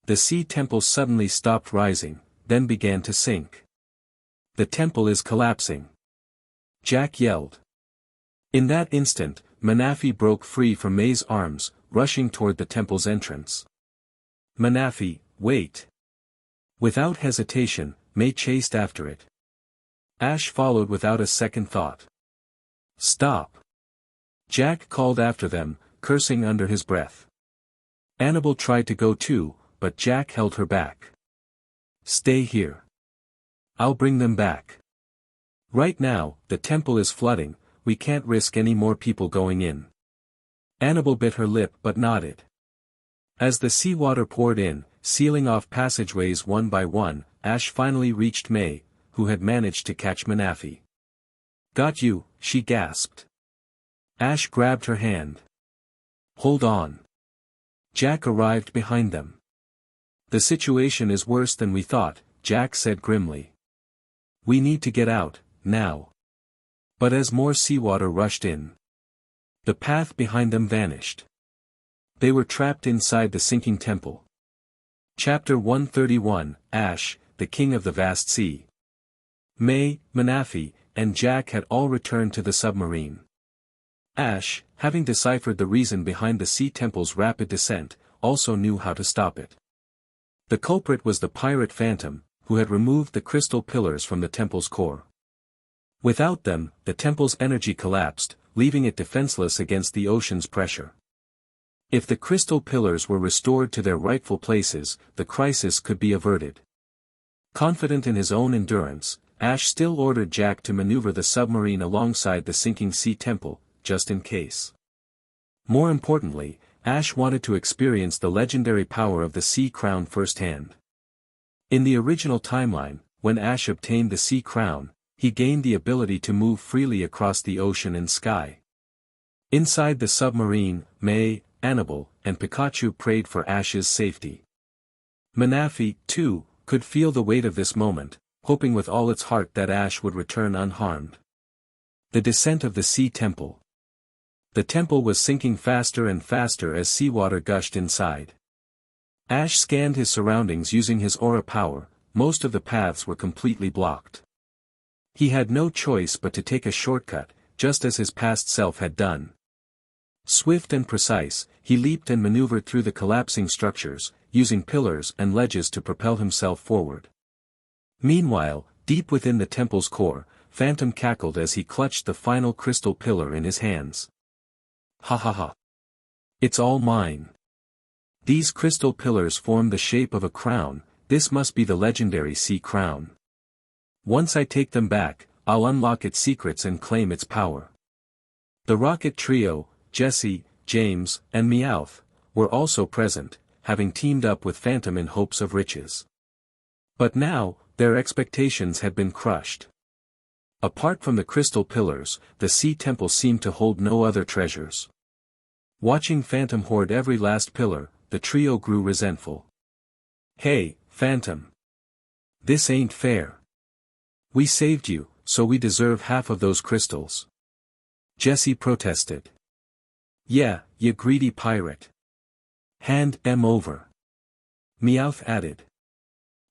The sea temple suddenly stopped rising, then began to sink. "The temple is collapsing," Jack yelled. In that instant, Manaphy broke free from May's arms, rushing toward the temple's entrance. "Manaphy, wait!" Without hesitation, May chased after it. Ash followed without a second thought. "Stop!" Jack called after them, cursing under his breath. Annabelle tried to go too, but Jack held her back. "Stay here. I'll bring them back. Right now, the temple is flooding, we can't risk any more people going in." Annabelle bit her lip but nodded. As the seawater poured in, sealing off passageways one by one, Ash finally reached May, who had managed to catch Manaphy. "Got you," she gasped. Ash grabbed her hand. "Hold on." Jack arrived behind them. "The situation is worse than we thought," Jack said grimly. "We need to get out, now." But as more seawater rushed in, the path behind them vanished. They were trapped inside the sinking temple. Chapter 131, Ash, the King of the Vast Sea. May, Manaphy, and Jack had all returned to the submarine. Ash, having deciphered the reason behind the sea temple's rapid descent, also knew how to stop it. The culprit was the pirate Phantom, who had removed the crystal pillars from the temple's core. Without them, the temple's energy collapsed, leaving it defenseless against the ocean's pressure. If the crystal pillars were restored to their rightful places, the crisis could be averted. Confident in his own endurance, Ash still ordered Jack to maneuver the submarine alongside the sinking sea temple, just in case. More importantly, Ash wanted to experience the legendary power of the Sea Crown firsthand. In the original timeline, when Ash obtained the Sea Crown, he gained the ability to move freely across the ocean and sky. Inside the submarine, May, Annabelle, and Pikachu prayed for Ash's safety. Manaphy, too, could feel the weight of this moment, hoping with all its heart that Ash would return unharmed. The descent of the Sea Temple. The temple was sinking faster and faster as seawater gushed inside. Ash scanned his surroundings using his aura power. Most of the paths were completely blocked. He had no choice but to take a shortcut, just as his past self had done. Swift and precise, he leaped and maneuvered through the collapsing structures, using pillars and ledges to propel himself forward. Meanwhile, deep within the temple's core, Phantom cackled as he clutched the final crystal pillar in his hands. Ha ha ha. It's all mine. These crystal pillars form the shape of a crown. This must be the legendary sea crown. Once I take them back, I'll unlock its secrets and claim its power. The Rocket Trio, Jesse, James, and Meowth, were also present, having teamed up with Phantom in hopes of riches. But now, their expectations had been crushed. Apart from the crystal pillars, the Sea Temple seemed to hold no other treasures. Watching Phantom hoard every last pillar, the trio grew resentful. Hey, Phantom. This ain't fair. We saved you, so we deserve half of those crystals. Jesse protested. Yeah, you greedy pirate. Hand them over. Meowth added.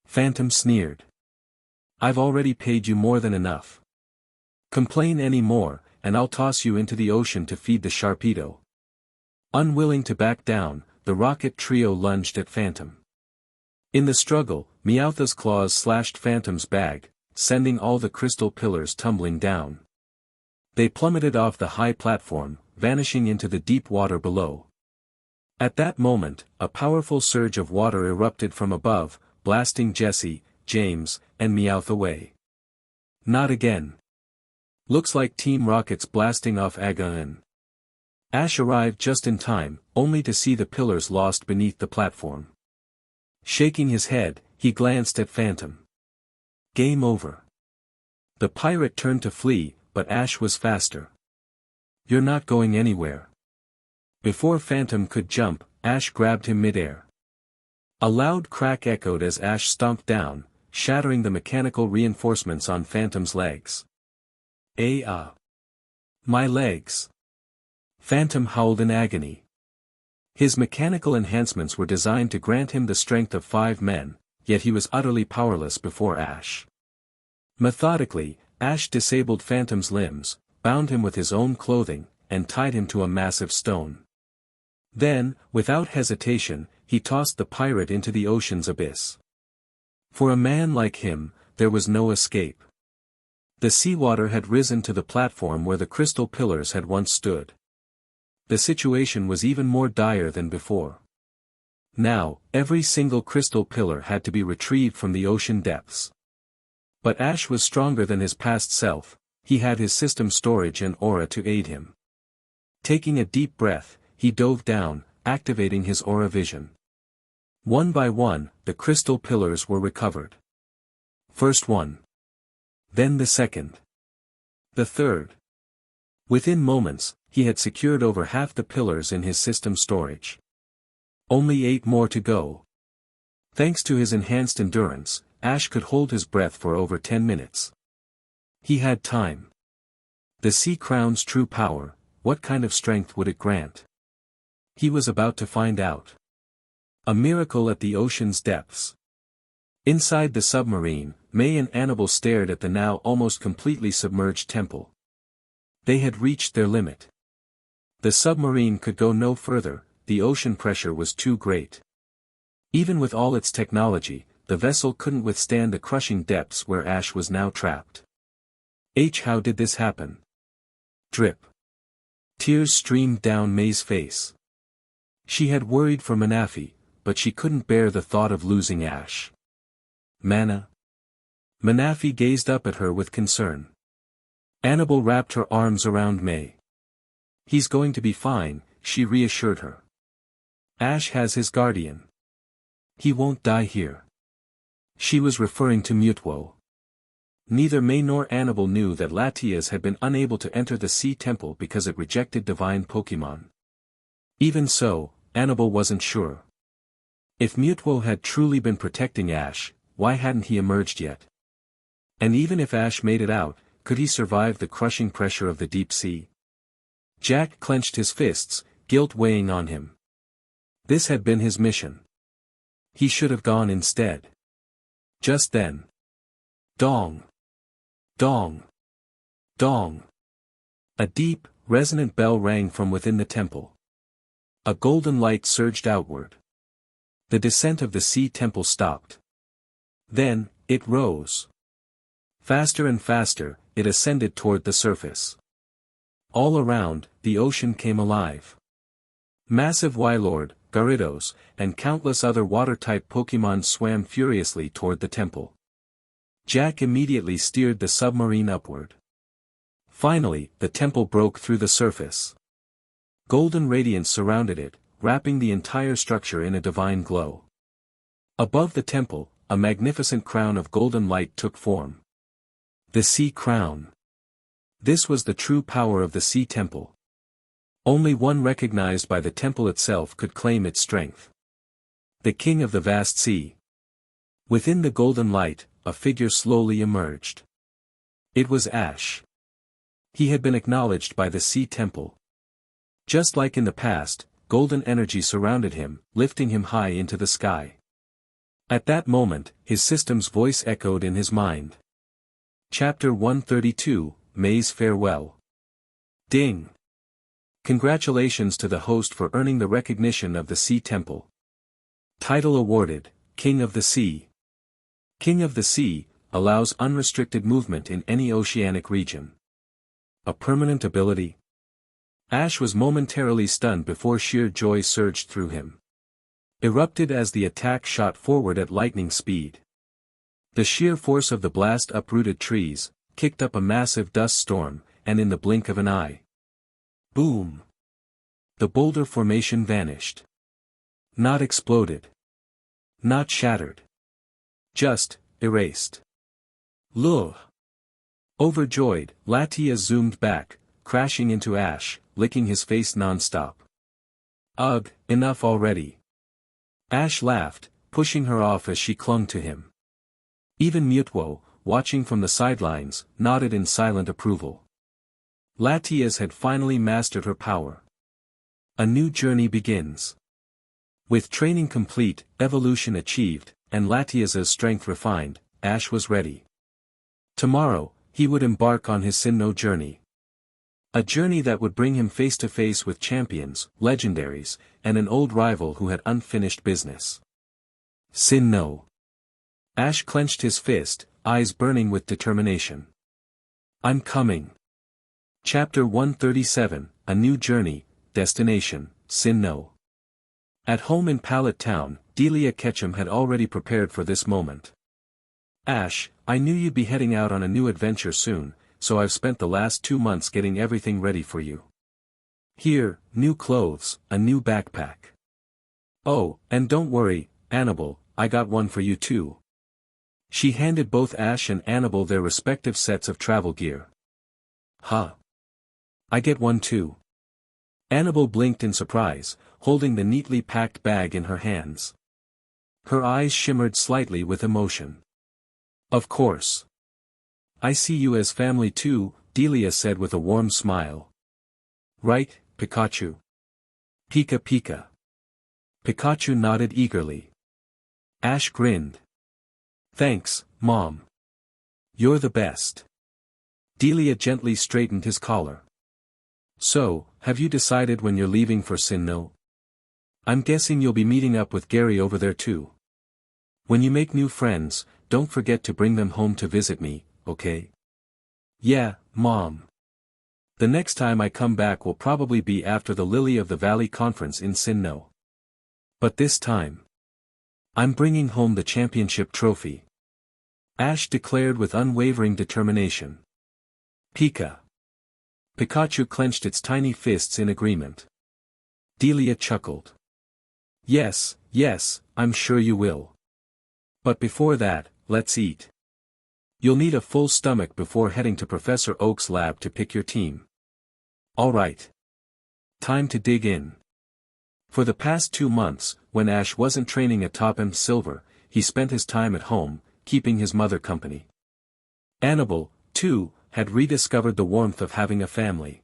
Phantom sneered. I've already paid you more than enough. Complain any more, and I'll toss you into the ocean to feed the Sharpedo. Unwilling to back down, the Rocket Trio lunged at Phantom. In the struggle, Meowth's claws slashed Phantom's bag, sending all the crystal pillars tumbling down. They plummeted off the high platform, vanishing into the deep water below. At that moment, a powerful surge of water erupted from above, blasting Jesse, James, and Meowth away. Not again. Looks like Team Rocket's blasting off Again. Ash arrived just in time, only to see the pillars lost beneath the platform. Shaking his head, he glanced at Phantom. Game over. The pirate turned to flee, but Ash was faster. You're not going anywhere. Before Phantom could jump, Ash grabbed him midair. A loud crack echoed as Ash stomped down, shattering the mechanical reinforcements on Phantom's legs. My legs. Phantom howled in agony. His mechanical enhancements were designed to grant him the strength of 5 men, yet he was utterly powerless before Ash. Methodically, Ash disabled Phantom's limbs, bound him with his own clothing, and tied him to a massive stone. Then, without hesitation, he tossed the pirate into the ocean's abyss. For a man like him, there was no escape. The seawater had risen to the platform where the crystal pillars had once stood. The situation was even more dire than before. Now, every single crystal pillar had to be retrieved from the ocean depths. But Ash was stronger than his past self. He had his system storage and aura to aid him. Taking a deep breath, he dove down, activating his aura vision. One by one, the crystal pillars were recovered. First one. Then the second. The third. Within moments, he had secured over half the pillars in his system storage. Only 8 more to go. Thanks to his enhanced endurance, Ash could hold his breath for over 10 minutes. He had time. The Sea Crown's true power, what kind of strength would it grant? He was about to find out. A miracle at the ocean's depths. Inside the submarine, May and Annabelle stared at the now almost completely submerged temple. They had reached their limit. The submarine could go no further, the ocean pressure was too great. Even with all its technology, the vessel couldn't withstand the crushing depths where Ash was now trapped. How did this happen? Drip. Tears streamed down May's face. She had worried for Manaphy, but she couldn't bear the thought of losing Ash. Mana? Manaphy gazed up at her with concern. Annabelle wrapped her arms around May. He's going to be fine, she reassured her. Ash has his guardian. He won't die here. She was referring to Mutwo. Neither May nor Annabelle knew that Latias had been unable to enter the Sea Temple because it rejected divine Pokémon. Even so, Annabelle wasn't sure. If Mutwo had truly been protecting Ash, why hadn't he emerged yet? And even if Ash made it out, could he survive the crushing pressure of the deep sea? Jack clenched his fists, guilt weighing on him. This had been his mission. He should have gone instead. Just then. Dong! Dong! Dong! A deep, resonant bell rang from within the temple. A golden light surged outward. The descent of the sea temple stopped. Then, it rose. Faster and faster, it ascended toward the surface. All around, the ocean came alive. Massive Wylord, Gyarados, and countless other water-type Pokémon swam furiously toward the temple. Jack immediately steered the submarine upward. Finally, the temple broke through the surface. Golden radiance surrounded it, wrapping the entire structure in a divine glow. Above the temple, a magnificent crown of golden light took form. The Sea Crown. This was the true power of the Sea Temple. Only one recognized by the temple itself could claim its strength. The King of the Vast Sea. Within the golden light, a figure slowly emerged. It was Ash. He had been acknowledged by the Sea Temple. Just like in the past, golden energy surrounded him, lifting him high into the sky. At that moment, his system's voice echoed in his mind. Chapter 132, May's Farewell. Ding! Congratulations to the host for earning the recognition of the Sea Temple. Title awarded, King of the Sea. King of the Sea, allows unrestricted movement in any oceanic region. A permanent ability? Ash was momentarily stunned before sheer joy surged through him. Erupted as the attack shot forward at lightning speed. The sheer force of the blast uprooted trees, kicked up a massive dust storm, and in the blink of an eye. Boom! The boulder formation vanished. Not exploded. Not shattered. Just, erased. Luh! Overjoyed, Latias zoomed back, crashing into Ash, licking his face nonstop. Ugh, enough already. Ash laughed, pushing her off as she clung to him. Even Mutwo, watching from the sidelines, nodded in silent approval. Latias had finally mastered her power. A new journey begins. With training complete, evolution achieved, and Latias's strength refined, Ash was ready. Tomorrow, he would embark on his Sinnoh journey. A journey that would bring him face to face with champions, legendaries, and an old rival who had unfinished business. Sinnoh. Ash clenched his fist, eyes burning with determination. I'm coming. Chapter 137, A New Journey, Destination, Sinnoh. At home in Pallet Town, Delia Ketchum had already prepared for this moment. Ash, I knew you'd be heading out on a new adventure soon, so I've spent the last 2 months getting everything ready for you. Here, new clothes, a new backpack. Oh, and don't worry, Annabelle, I got one for you too. She handed both Ash and Annabelle their respective sets of travel gear. Huh. I get one too. Annabelle blinked in surprise, holding the neatly packed bag in her hands. Her eyes shimmered slightly with emotion. Of course. I see you as family too, Delia said with a warm smile. Right, Pikachu? Pika Pika. Pikachu nodded eagerly. Ash grinned. Thanks, Mom. You're the best. Delia gently straightened his collar. So, have you decided when you're leaving for Sinnoh? I'm guessing you'll be meeting up with Gary over there too. When you make new friends, don't forget to bring them home to visit me, okay? Yeah, Mom. The next time I come back will probably be after the Lily of the Valley conference in Sinnoh. But this time, I'm bringing home the championship trophy. Ash declared with unwavering determination. Pika. Pikachu clenched its tiny fists in agreement. Delia chuckled. Yes, yes, I'm sure you will. But before that, let's eat. You'll need a full stomach before heading to Professor Oak's lab to pick your team. Alright. Time to dig in. For the past 2 months, when Ash wasn't training at Top M Silver, he spent his time at home, keeping his mother company. Annabelle, too, had rediscovered the warmth of having a family.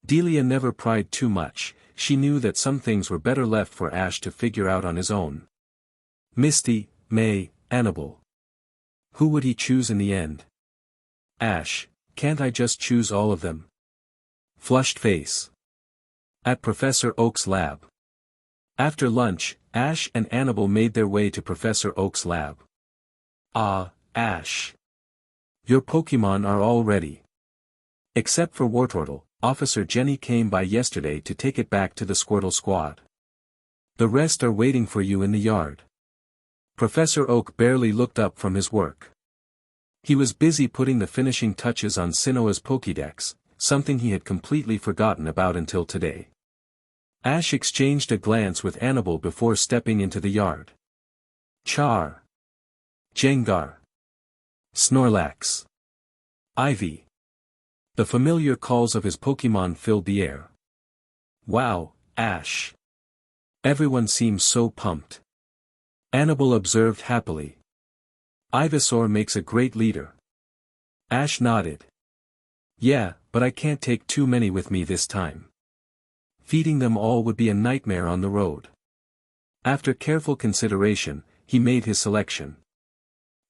Delia never pried too much, she knew that some things were better left for Ash to figure out on his own. Misty, May, Annabelle. Who would he choose in the end? Ash, can't I just choose all of them? Flushed face. At Professor Oak's lab. After lunch, Ash and Annabelle made their way to Professor Oak's lab. Ah, Ash. Your Pokémon are all ready. Except for Wartortle, Officer Jenny came by yesterday to take it back to the Squirtle squad. The rest are waiting for you in the yard. Professor Oak barely looked up from his work. He was busy putting the finishing touches on Sinnoh's Pokédex, something he had completely forgotten about until today. Ash exchanged a glance with Annabelle before stepping into the yard. Char. Jengar. Snorlax. Ivy. The familiar calls of his Pokémon filled the air. Wow, Ash. Everyone seems so pumped. Annabelle observed happily. Ivysaur makes a great leader. Ash nodded. Yeah, but I can't take too many with me this time. Feeding them all would be a nightmare on the road. After careful consideration, he made his selection.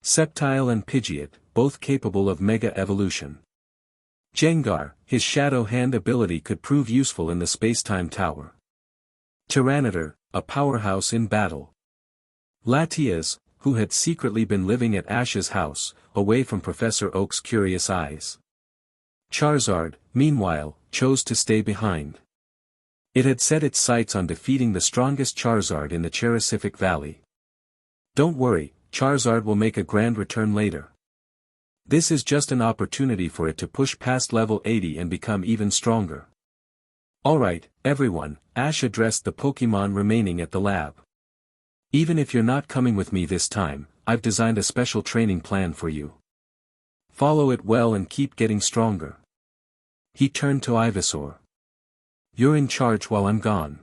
Sceptile and Pidgeot, both capable of Mega Evolution. Jengar, his Shadow Hand ability could prove useful in the Space-Time Tower. Tyranitar, a powerhouse in battle. Latias, who had secretly been living at Ash's house, away from Professor Oak's curious eyes. Charizard, meanwhile, chose to stay behind. It had set its sights on defeating the strongest Charizard in the Cherisific Valley. Don't worry, Charizard will make a grand return later. This is just an opportunity for it to push past level 80 and become even stronger. Alright, everyone, Ash addressed the Pokémon remaining at the lab. Even if you're not coming with me this time, I've designed a special training plan for you. Follow it well and keep getting stronger. He turned to Ivysaur. You're in charge while I'm gone.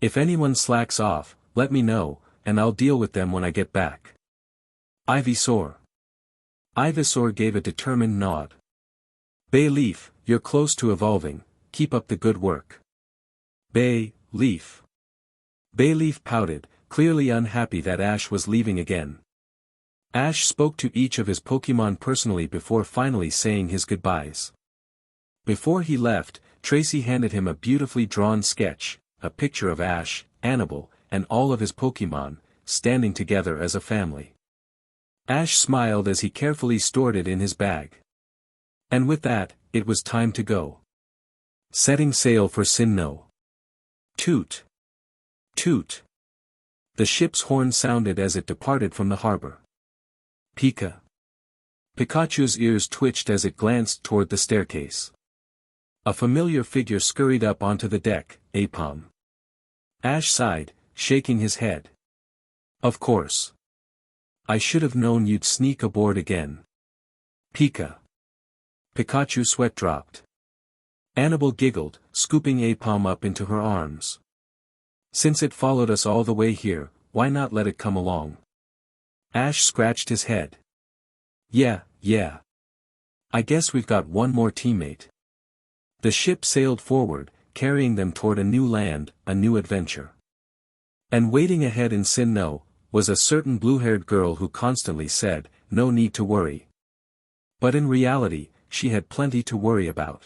If anyone slacks off, let me know, and I'll deal with them when I get back. Ivysaur. Ivysaur gave a determined nod. Bayleaf, you're close to evolving, keep up the good work. Bayleaf. Bayleaf pouted, clearly unhappy that Ash was leaving again. Ash spoke to each of his Pokémon personally before finally saying his goodbyes. Before he left, Tracy handed him a beautifully drawn sketch, a picture of Ash, Annabelle, and all of his Pokémon, standing together as a family. Ash smiled as he carefully stored it in his bag. And with that, it was time to go. Setting sail for Sinnoh. Toot. Toot. The ship's horn sounded as it departed from the harbor. Pika. Pikachu's ears twitched as it glanced toward the staircase. A familiar figure scurried up onto the deck, Apom. Ash sighed, shaking his head. Of course. I should have known you'd sneak aboard again. Pika. Pikachu's sweat dropped. Annabelle giggled, scooping Apom up into her arms. Since it followed us all the way here, why not let it come along? Ash scratched his head. Yeah. I guess we've got one more teammate. The ship sailed forward, carrying them toward a new land, a new adventure. And waiting ahead in Sinnoh, was a certain blue-haired girl who constantly said, no need to worry. But in reality, she had plenty to worry about.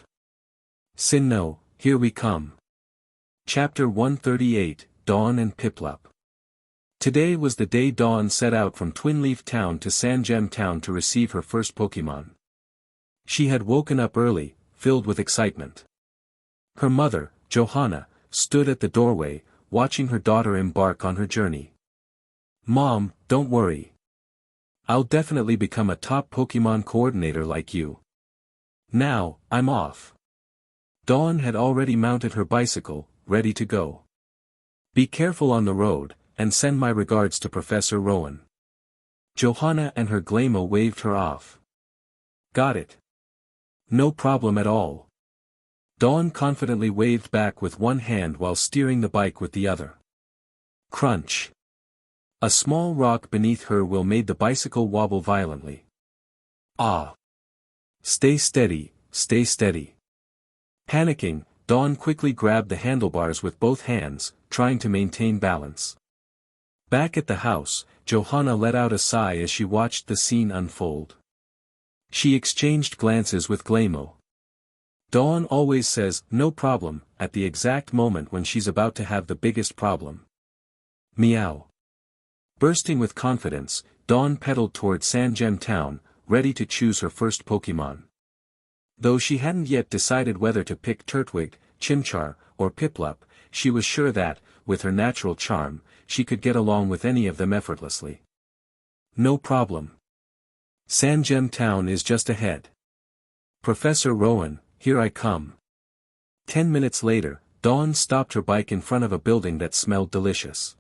Sinnoh, here we come. Chapter 138, Dawn and Piplup. Today was the day Dawn set out from Twinleaf Town to Sandgem Town to receive her first Pokémon. She had woken up early, filled with excitement. Her mother, Johanna, stood at the doorway, watching her daughter embark on her journey. Mom, don't worry. I'll definitely become a top Pokémon coordinator like you. Now, I'm off. Dawn had already mounted her bicycle, ready to go. Be careful on the road, and send my regards to Professor Rowan. Johanna and her Glamour waved her off. Got it. No problem at all. Dawn confidently waved back with one hand while steering the bike with the other. Crunch. A small rock beneath her wheel made the bicycle wobble violently. Ah! Stay steady, stay steady. Panicking, Dawn quickly grabbed the handlebars with both hands, trying to maintain balance. Back at the house, Johanna let out a sigh as she watched the scene unfold. She exchanged glances with Glamo. Dawn always says, "No problem," at the exact moment when she's about to have the biggest problem. Meow. Bursting with confidence, Dawn pedaled toward Sangem Town, ready to choose her first Pokémon. Though she hadn't yet decided whether to pick Turtwig, Chimchar, or Piplup, she was sure that, with her natural charm, she could get along with any of them effortlessly. No problem. Sangem Town is just ahead. Professor Rowan, here I come. 10 minutes later, Dawn stopped her bike in front of a building that smelled delicious.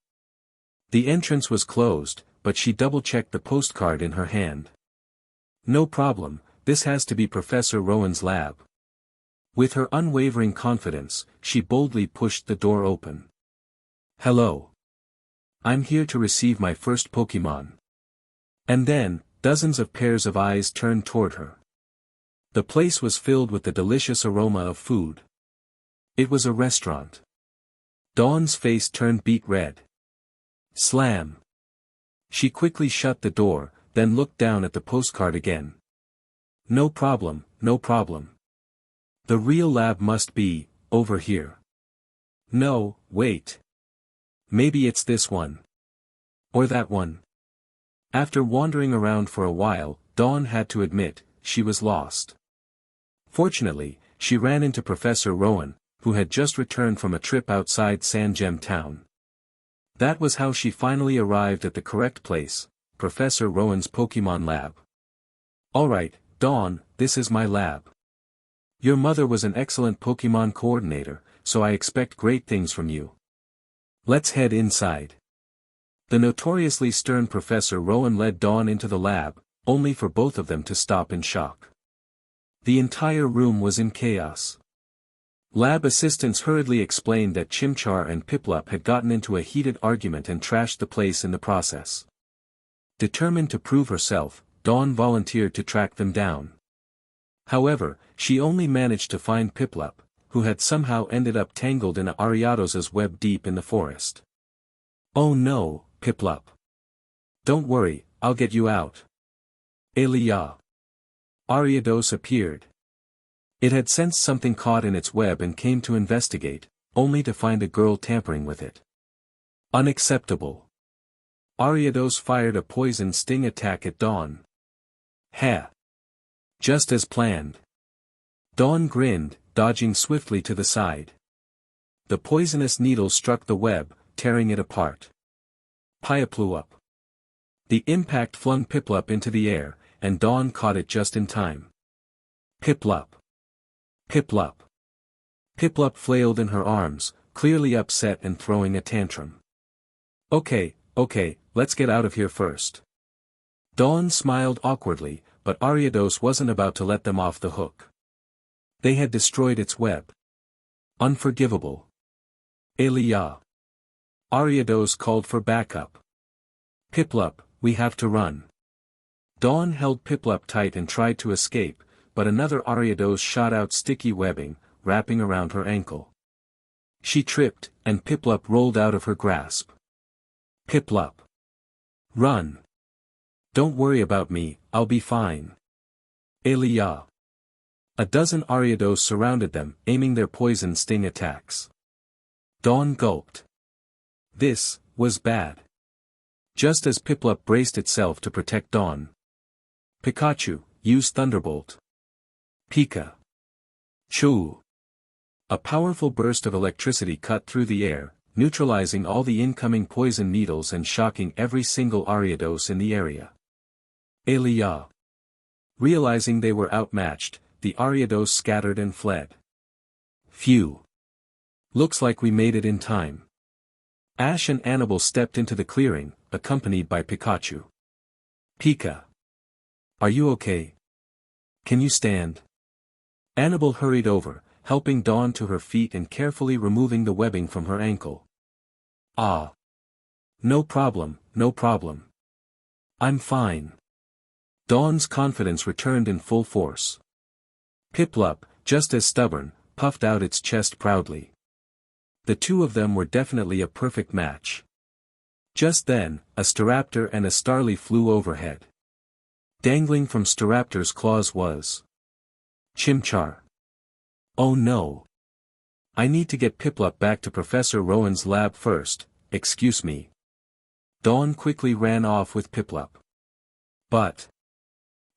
The entrance was closed, but she double-checked the postcard in her hand. No problem, this has to be Professor Rowan's lab. With her unwavering confidence, she boldly pushed the door open. Hello. I'm here to receive my first Pokémon. And then, dozens of pairs of eyes turned toward her. The place was filled with the delicious aroma of food. It was a restaurant. Dawn's face turned beet red. Slam. She quickly shut the door, then looked down at the postcard again. No problem, no problem. The real lab must be, over here. No, wait. Maybe it's this one. Or that one. After wandering around for a while, Dawn had to admit, she was lost. Fortunately, she ran into Professor Rowan, who had just returned from a trip outside Sangem Town. That was how she finally arrived at the correct place, Professor Rowan's Pokémon lab. Alright, Dawn, this is my lab. Your mother was an excellent Pokémon coordinator, so I expect great things from you. Let's head inside. The notoriously stern Professor Rowan led Dawn into the lab, only for both of them to stop in shock. The entire room was in chaos. Lab assistants hurriedly explained that Chimchar and Piplup had gotten into a heated argument and trashed the place in the process. Determined to prove herself, Dawn volunteered to track them down. However, she only managed to find Piplup, who had somehow ended up tangled in Ariados's web deep in the forest. Oh no, Piplup. Don't worry, I'll get you out. Elia. Ariados appeared. It had sensed something caught in its web and came to investigate, only to find a girl tampering with it. Unacceptable. Ariados fired a poison sting attack at Dawn. Ha! Just as planned. Dawn grinned, dodging swiftly to the side. The poisonous needle struck the web, tearing it apart. Pyaplup. The impact flung Piplup into the air, and Dawn caught it just in time. Piplup. Piplup. Piplup flailed in her arms, clearly upset and throwing a tantrum. Okay, let's get out of here first. Dawn smiled awkwardly, but Ariados wasn't about to let them off the hook. They had destroyed its web. Unforgivable. Elia. Ariados called for backup. Piplup, we have to run. Dawn held Piplup tight and tried to escape, but another Ariados shot out sticky webbing, wrapping around her ankle. She tripped, and Piplup rolled out of her grasp. Piplup. Run. Don't worry about me, I'll be fine. Elia. A dozen Ariados surrounded them, aiming their poison sting attacks. Dawn gulped. This was bad. Just as Piplup braced itself to protect Dawn. Pikachu, use Thunderbolt. Pika. Choo. A powerful burst of electricity cut through the air, neutralizing all the incoming poison needles and shocking every single Ariados in the area. Elia. Realizing they were outmatched, the Ariados scattered and fled. Phew. Looks like we made it in time. Ash and Annabelle stepped into the clearing, accompanied by Pikachu. Pika. Are you okay? Can you stand? Annabelle hurried over, helping Dawn to her feet and carefully removing the webbing from her ankle. Ah. No problem, no problem. I'm fine. Dawn's confidence returned in full force. Piplup, just as stubborn, puffed out its chest proudly. The two of them were definitely a perfect match. Just then, a Staraptor and a Starly flew overhead. Dangling from Staraptor's claws was Chimchar. Oh no. I need to get Piplup back to Professor Rowan's lab first, excuse me. Dawn quickly ran off with Piplup. But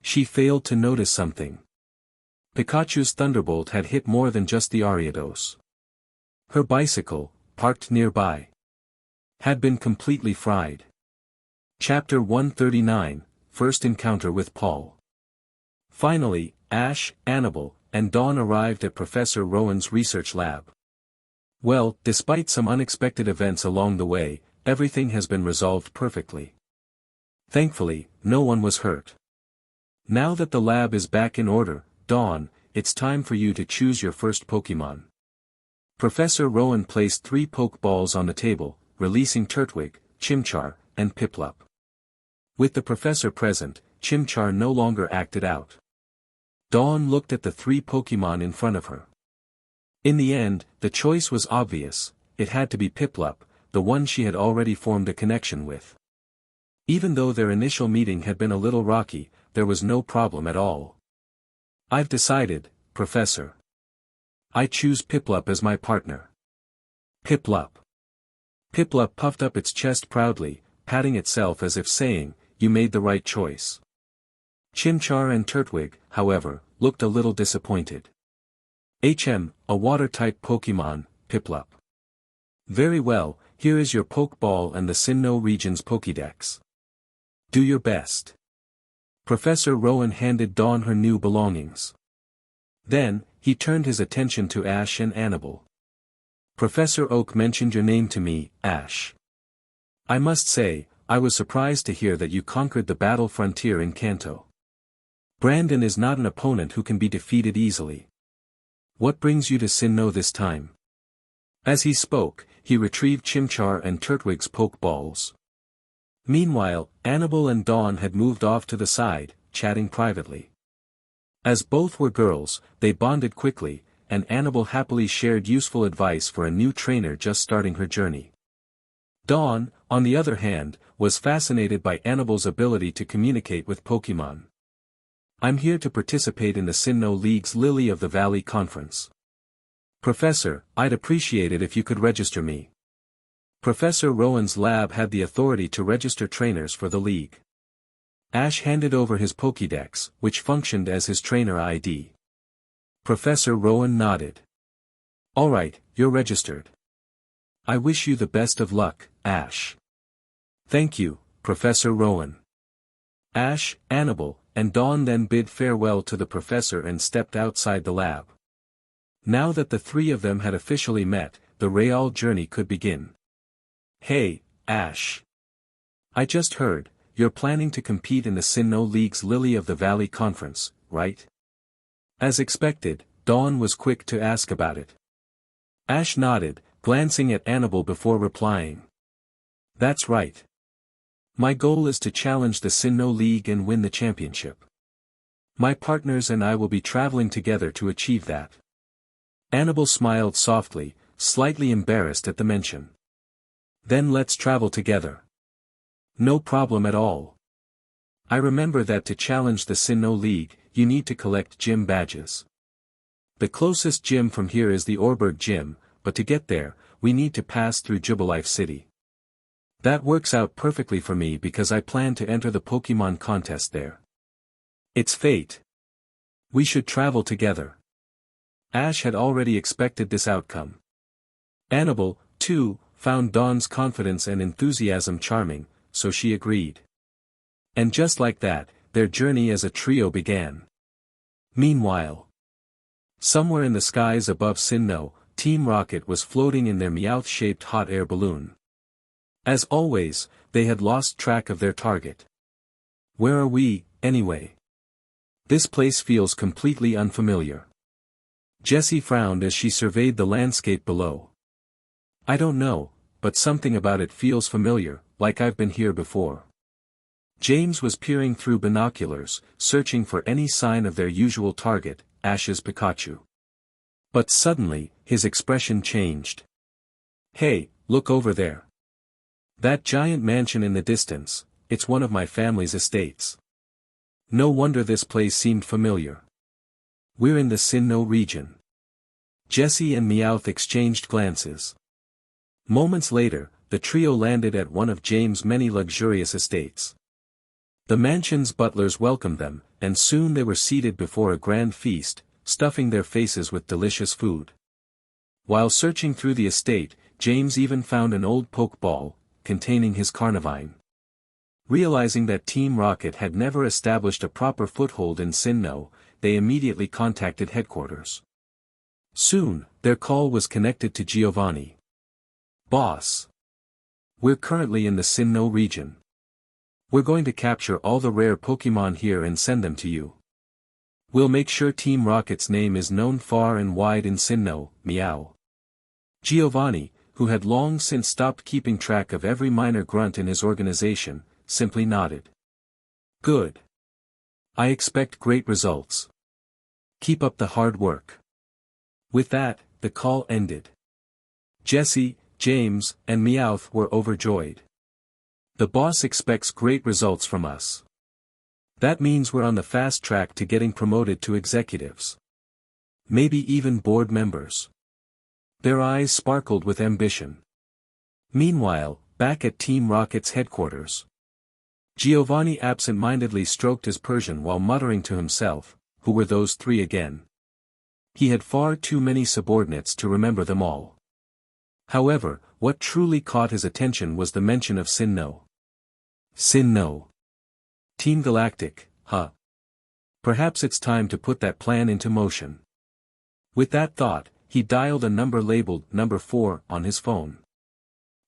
she failed to notice something. Pikachu's Thunderbolt had hit more than just the Ariados. Her bicycle, parked nearby, had been completely fried. Chapter 139, First Encounter with Paul. Finally, Ash, Annabelle, and Dawn arrived at Professor Rowan's research lab. Well, despite some unexpected events along the way, everything has been resolved perfectly. Thankfully, no one was hurt. Now that the lab is back in order, Dawn, it's time for you to choose your first Pokémon. Professor Rowan placed 3 Pokeballs on the table, releasing Turtwig, Chimchar, and Piplup. With the professor present, Chimchar no longer acted out. Dawn looked at the 3 Pokémon in front of her. In the end, the choice was obvious, it had to be Piplup, the one she had already formed a connection with. Even though their initial meeting had been a little rocky, there was no problem at all. I've decided, Professor. I choose Piplup as my partner. Piplup. Piplup puffed up its chest proudly, patting itself as if saying, you made the right choice. Chimchar and Turtwig, however, looked a little disappointed. A water-type Pokémon, Piplup. Very well, here is your Pokeball and the Sinnoh region's Pokédex. Do your best. Professor Rowan handed Dawn her new belongings. Then, he turned his attention to Ash and Annabelle. Professor Oak mentioned your name to me, Ash. I must say, I was surprised to hear that you conquered the battle frontier in Kanto. Brandon is not an opponent who can be defeated easily. What brings you to Sinnoh this time? As he spoke, he retrieved Chimchar and Turtwig's Pokeballs. Meanwhile, Annabelle and Dawn had moved off to the side, chatting privately. As both were girls, they bonded quickly, and Annabelle happily shared useful advice for a new trainer just starting her journey. Dawn, on the other hand, was fascinated by Annabelle's ability to communicate with Pokémon. I'm here to participate in the Sinnoh League's Lily of the Valley Conference. Professor, I'd appreciate it if you could register me. Professor Rowan's lab had the authority to register trainers for the league. Ash handed over his Pokédex, which functioned as his trainer ID. Professor Rowan nodded. Alright, you're registered. I wish you the best of luck, Ash. Thank you, Professor Rowan. Ash, Annabelle, and Dawn then bid farewell to the professor and stepped outside the lab. Now that the 3 of them had officially met, the real journey could begin. Hey, Ash. I just heard, you're planning to compete in the Sinnoh League's Lily of the Valley Conference, right? As expected, Dawn was quick to ask about it. Ash nodded, glancing at Annabelle before replying. That's right. My goal is to challenge the Sinnoh League and win the championship. My partners and I will be traveling together to achieve that. Annabelle smiled softly, slightly embarrassed at the mention. Then let's travel together. No problem at all. I remember that to challenge the Sinnoh League, you need to collect gym badges. The closest gym from here is the Orberg Gym, but to get there, we need to pass through Jubilife City. That works out perfectly for me because I plan to enter the Pokémon contest there. It's fate. We should travel together. Ash had already expected this outcome. Annabelle, too, found Dawn's confidence and enthusiasm charming, so she agreed. And just like that, their journey as a trio began. Meanwhile, somewhere in the skies above Sinnoh, Team Rocket was floating in their Meowth-shaped hot air balloon. As always, they had lost track of their target. Where are we, anyway? This place feels completely unfamiliar. Jessie frowned as she surveyed the landscape below. I don't know, but something about it feels familiar, like I've been here before. James was peering through binoculars, searching for any sign of their usual target, Ash's Pikachu. But suddenly, his expression changed. Hey, look over there. That giant mansion in the distance, it's one of my family's estates. No wonder this place seemed familiar. We're in the Sinnoh region. Jessie and Meowth exchanged glances. Moments later, the trio landed at one of James' many luxurious estates. The mansion's butlers welcomed them, and soon they were seated before a grand feast, stuffing their faces with delicious food. While searching through the estate, James even found an old Pokeball, containing his Carnivine. Realizing that Team Rocket had never established a proper foothold in Sinnoh, they immediately contacted headquarters. Soon, their call was connected to Giovanni. Boss. We're currently in the Sinnoh region. We're going to capture all the rare Pokémon here and send them to you. We'll make sure Team Rocket's name is known far and wide in Sinnoh, meow. Giovanni, who had long since stopped keeping track of every minor grunt in his organization, simply nodded. Good. I expect great results. Keep up the hard work. With that, the call ended. Jessie, James, and Meowth were overjoyed. The boss expects great results from us. That means we're on the fast track to getting promoted to executives. Maybe even board members. Their eyes sparkled with ambition. Meanwhile, back at Team Rocket's headquarters. Giovanni absent-mindedly stroked his Persian while muttering to himself, who were those three again? He had far too many subordinates to remember them all. However, what truly caught his attention was the mention of Sinnoh. Sinnoh. Team Galactic, huh? Perhaps it's time to put that plan into motion. With that thought, he dialed a number labeled number 4 on his phone.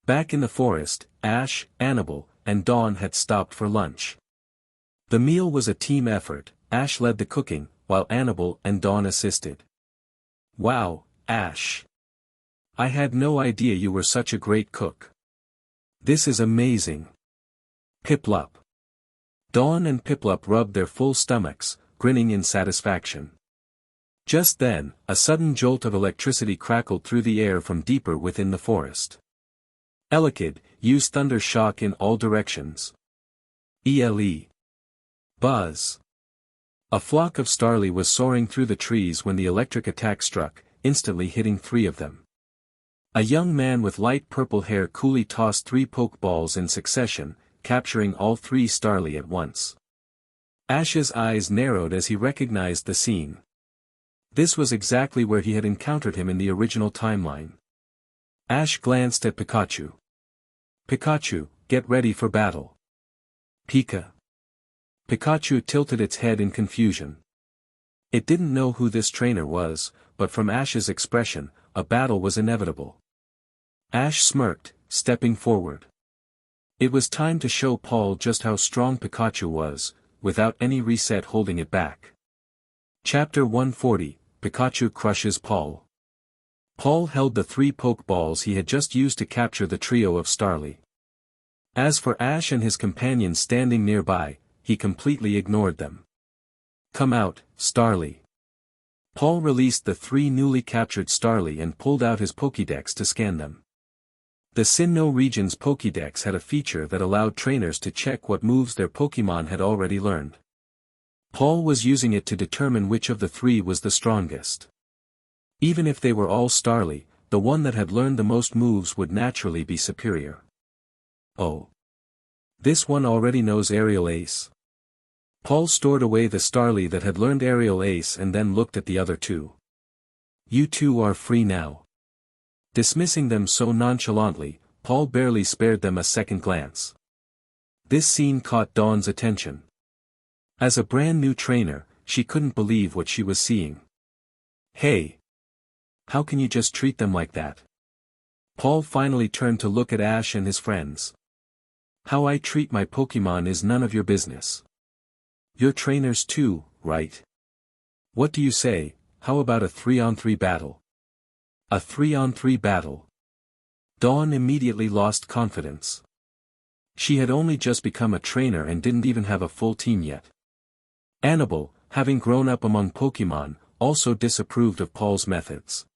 Back in the forest, Ash, Annabelle, and Dawn had stopped for lunch. The meal was a team effort. Ash led the cooking, while Annabelle and Dawn assisted. Wow, Ash. I had no idea you were such a great cook. This is amazing. Piplup. Dawn and Piplup rubbed their full stomachs, grinning in satisfaction. Just then, a sudden jolt of electricity crackled through the air from deeper within the forest. Elekid, use thunder shock in all directions. ELE. Buzz. A flock of Starly was soaring through the trees when the electric attack struck, instantly hitting 3 of them. A young man with light purple hair coolly tossed 3 Pokeballs in succession, capturing all 3 Starly at once. Ash's eyes narrowed as he recognized the scene. This was exactly where he had encountered him in the original timeline. Ash glanced at Pikachu. Pikachu, get ready for battle. Pika. Pikachu tilted its head in confusion. It didn't know who this trainer was, but from Ash's expression, a battle was inevitable. Ash smirked, stepping forward. It was time to show Paul just how strong Pikachu was, without any reset holding it back. Chapter 140, Pikachu crushes Paul. Paul held the 3 Pokeballs he had just used to capture the trio of Starly. As for Ash and his companions standing nearby, he completely ignored them. Come out, Starly. Paul released the 3 newly captured Starly and pulled out his Pokédex to scan them. The Sinnoh region's Pokédex had a feature that allowed trainers to check what moves their Pokémon had already learned. Paul was using it to determine which of the 3 was the strongest. Even if they were all Starly, the one that had learned the most moves would naturally be superior. Oh. This one already knows Aerial Ace. Paul stored away the Starly that had learned Aerial Ace and then looked at the other 2. You 2 are free now. Dismissing them so nonchalantly, Paul barely spared them a second glance. This scene caught Dawn's attention. As a brand new trainer, she couldn't believe what she was seeing. Hey! How can you just treat them like that? Paul finally turned to look at Ash and his friends. How I treat my Pokémon is none of your business. You're trainers too, right? What do you say, how about a 3-on-3 battle? A 3-on-3 battle. Dawn immediately lost confidence. She had only just become a trainer and didn't even have a full team yet. Annabelle, having grown up among Pokémon, also disapproved of Paul's methods.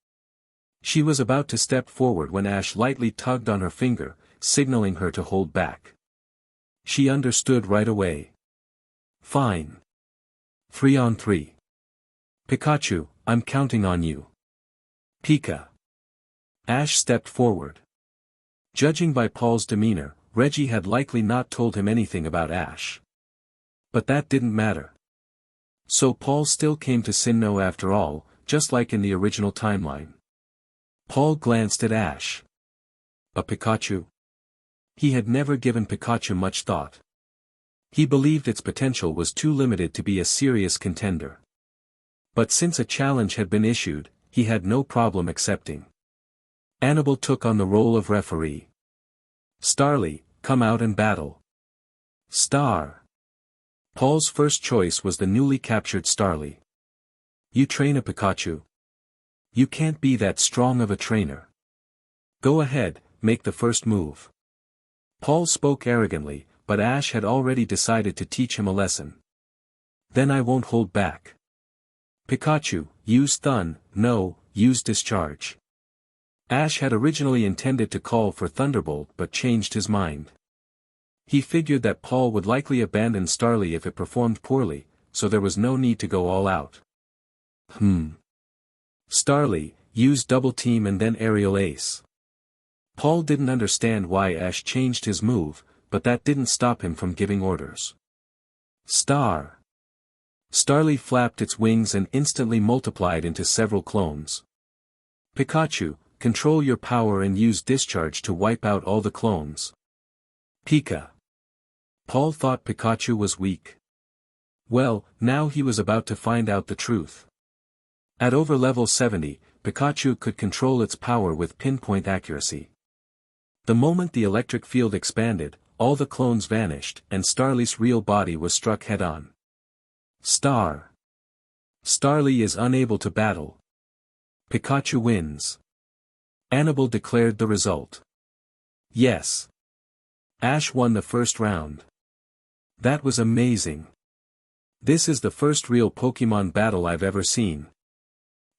She was about to step forward when Ash lightly tugged on her finger, signaling her to hold back. She understood right away. Fine. 3-on-3. Pikachu, I'm counting on you. Pika. Ash stepped forward. Judging by Paul's demeanor, Reggie had likely not told him anything about Ash. But that didn't matter. So Paul still came to Sinnoh after all, just like in the original timeline. Paul glanced at Ash. A Pikachu? He had never given Pikachu much thought. He believed its potential was too limited to be a serious contender. But since a challenge had been issued, he had no problem accepting. Annabelle took on the role of referee. Starly, come out and battle. Star. Paul's first choice was the newly captured Starly. You train a Pikachu? You can't be that strong of a trainer. Go ahead, make the first move. Paul spoke arrogantly, but Ash had already decided to teach him a lesson. Then I won't hold back. Pikachu, use Thun, no, use Discharge. Ash had originally intended to call for Thunderbolt but changed his mind. He figured that Paul would likely abandon Starly if it performed poorly, so there was no need to go all out. Starly, use Double Team and then Aerial Ace. Paul didn't understand why Ash changed his move, but that didn't stop him from giving orders. Star. Starly flapped its wings and instantly multiplied into several clones. Pikachu, control your power and use Discharge to wipe out all the clones. Pika. Paul thought Pikachu was weak. Well, now he was about to find out the truth. At over level 70, Pikachu could control its power with pinpoint accuracy. The moment the electric field expanded, all the clones vanished and Starly's real body was struck head-on. Star. Starly is unable to battle. Pikachu wins. Annabelle declared the result. Yes. Ash won the first round. That was amazing. This is the first real Pokémon battle I've ever seen.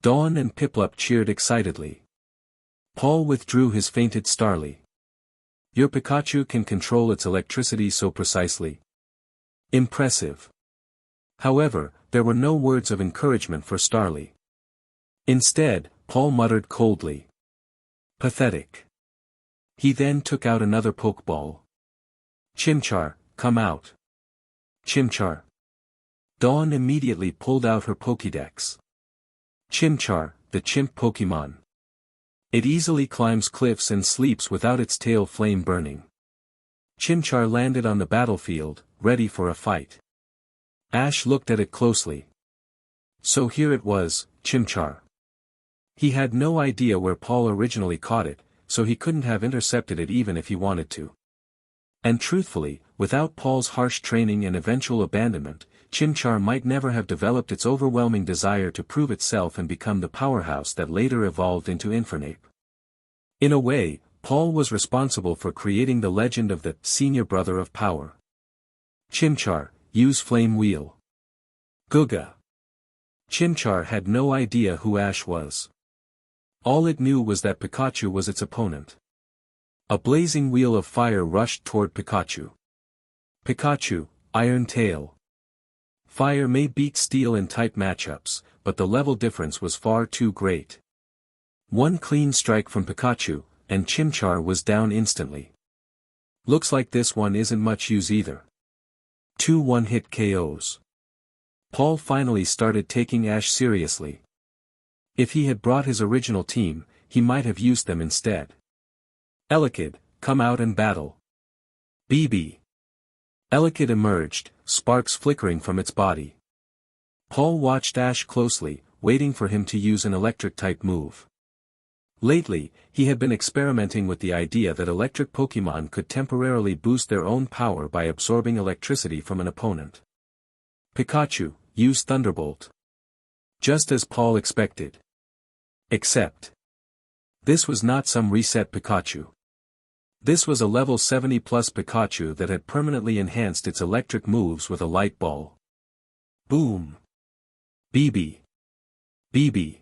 Dawn and Piplup cheered excitedly. Paul withdrew his fainted Starly. Your Pikachu can control its electricity so precisely. Impressive. However, there were no words of encouragement for Starly. Instead, Paul muttered coldly. Pathetic. He then took out another Pokeball. Chimchar, come out. Chimchar. Dawn immediately pulled out her Pokédex. Chimchar, the chimp Pokémon. It easily climbs cliffs and sleeps without its tail flame burning. Chimchar landed on the battlefield, ready for a fight. Ash looked at it closely. So here it was, Chimchar. He had no idea where Paul originally caught it, so he couldn't have intercepted it even if he wanted to. And truthfully, without Paul's harsh training and eventual abandonment, Chimchar might never have developed its overwhelming desire to prove itself and become the powerhouse that later evolved into Infernape. In a way, Paul was responsible for creating the legend of the senior brother of power. Chimchar, use Flame Wheel. Guga. Chimchar had no idea who Ash was. All it knew was that Pikachu was its opponent. A blazing wheel of fire rushed toward Pikachu. Pikachu, Iron Tail. Fire may beat steel in type matchups, but the level difference was far too great. One clean strike from Pikachu, and Chimchar was down instantly. Looks like this one isn't much use either. 2 one-hit KOs. Paul finally started taking Ash seriously. If he had brought his original team, he might have used them instead. Elekid, come out and battle. BB. Elekid emerged, sparks flickering from its body. Paul watched Ash closely, waiting for him to use an electric-type move. Lately, he had been experimenting with the idea that electric Pokémon could temporarily boost their own power by absorbing electricity from an opponent. Pikachu, use Thunderbolt. Just as Paul expected. Except, this was not some reset Pikachu. This was a level 70 plus Pikachu that had permanently enhanced its electric moves with a light ball. Boom! BB! BB!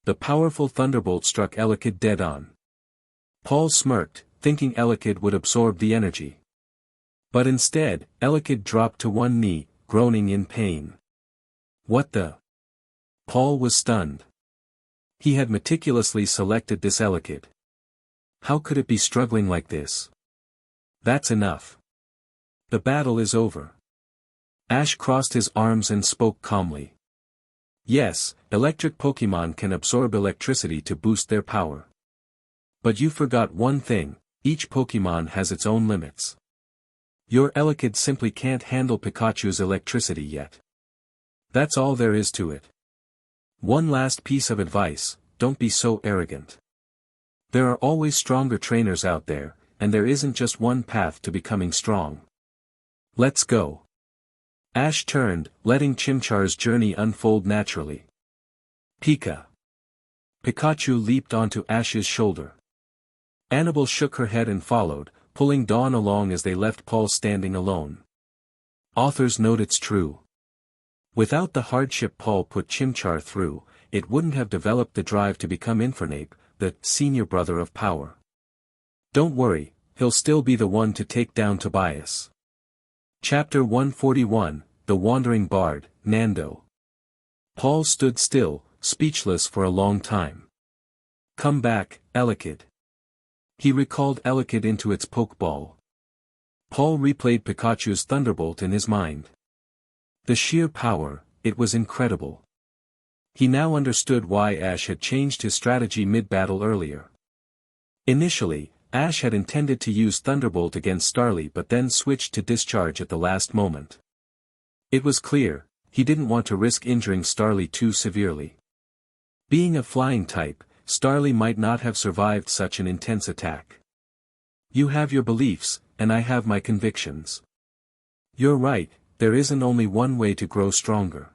The powerful thunderbolt struck Elekid dead on. Paul smirked, thinking Elekid would absorb the energy. But instead, Elekid dropped to one knee, groaning in pain. What the? Paul was stunned. He had meticulously selected this Elekid. How could it be struggling like this? That's enough. The battle is over. Ash crossed his arms and spoke calmly. Yes, electric Pokémon can absorb electricity to boost their power. But you forgot one thing, each Pokémon has its own limits. Your Elekid simply can't handle Pikachu's electricity yet. That's all there is to it. One last piece of advice, don't be so arrogant. There are always stronger trainers out there, and there isn't just one path to becoming strong. Let's go. Ash turned, letting Chimchar's journey unfold naturally. Pika. Pikachu leaped onto Ash's shoulder. Annabelle shook her head and followed, pulling Dawn along as they left Paul standing alone. Author's note: it's true. Without the hardship Paul put Chimchar through, it wouldn't have developed the drive to become Infernape, the senior brother of power. Don't worry, he'll still be the one to take down Tobias. Chapter 141, The Wandering Bard, Nando. Paul stood still, speechless for a long time. Come back, Elekid. He recalled Elekid into its Pokeball. Paul replayed Pikachu's Thunderbolt in his mind. The sheer power, it was incredible. He now understood why Ash had changed his strategy mid-battle earlier. Initially, Ash had intended to use Thunderbolt against Starly but then switched to Discharge at the last moment. It was clear, he didn't want to risk injuring Starly too severely. Being a flying type, Starly might not have survived such an intense attack. You have your beliefs, and I have my convictions. You're right, there isn't only one way to grow stronger.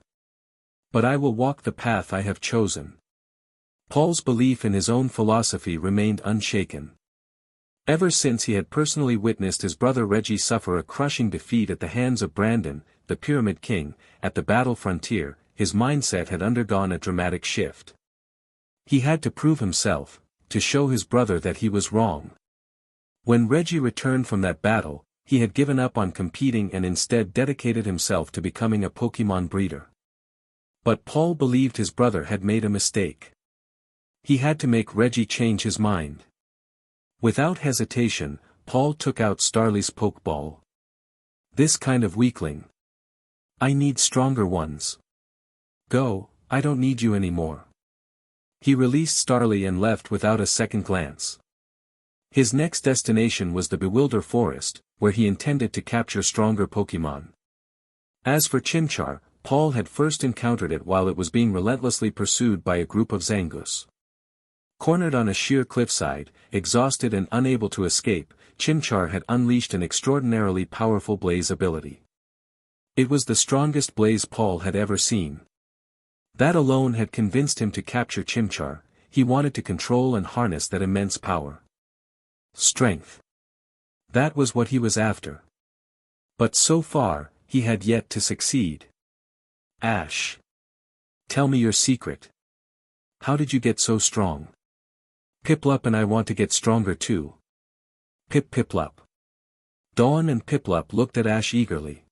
But I will walk the path I have chosen. Paul's belief in his own philosophy remained unshaken. Ever since he had personally witnessed his brother Reggie suffer a crushing defeat at the hands of Brandon, the Pyramid King, at the battle frontier, his mindset had undergone a dramatic shift. He had to prove himself, to show his brother that he was wrong. When Reggie returned from that battle, he had given up on competing and instead dedicated himself to becoming a Pokémon breeder. But Paul believed his brother had made a mistake. He had to make Reggie change his mind. Without hesitation, Paul took out Starly's Pokeball. This kind of weakling. I need stronger ones. Go, I don't need you anymore. He released Starly and left without a second glance. His next destination was the Bewilder Forest, where he intended to capture stronger Pokémon. As for Chimchar, Paul had first encountered it while it was being relentlessly pursued by a group of Zangoose. Cornered on a sheer cliffside, exhausted and unable to escape, Chimchar had unleashed an extraordinarily powerful blaze ability. It was the strongest blaze Paul had ever seen. That alone had convinced him to capture Chimchar. He wanted to control and harness that immense power. Strength. That was what he was after. But so far, he had yet to succeed. Ash. Tell me your secret. How did you get so strong? Piplup and I want to get stronger too. Piplup. Dawn and Piplup looked at Ash eagerly.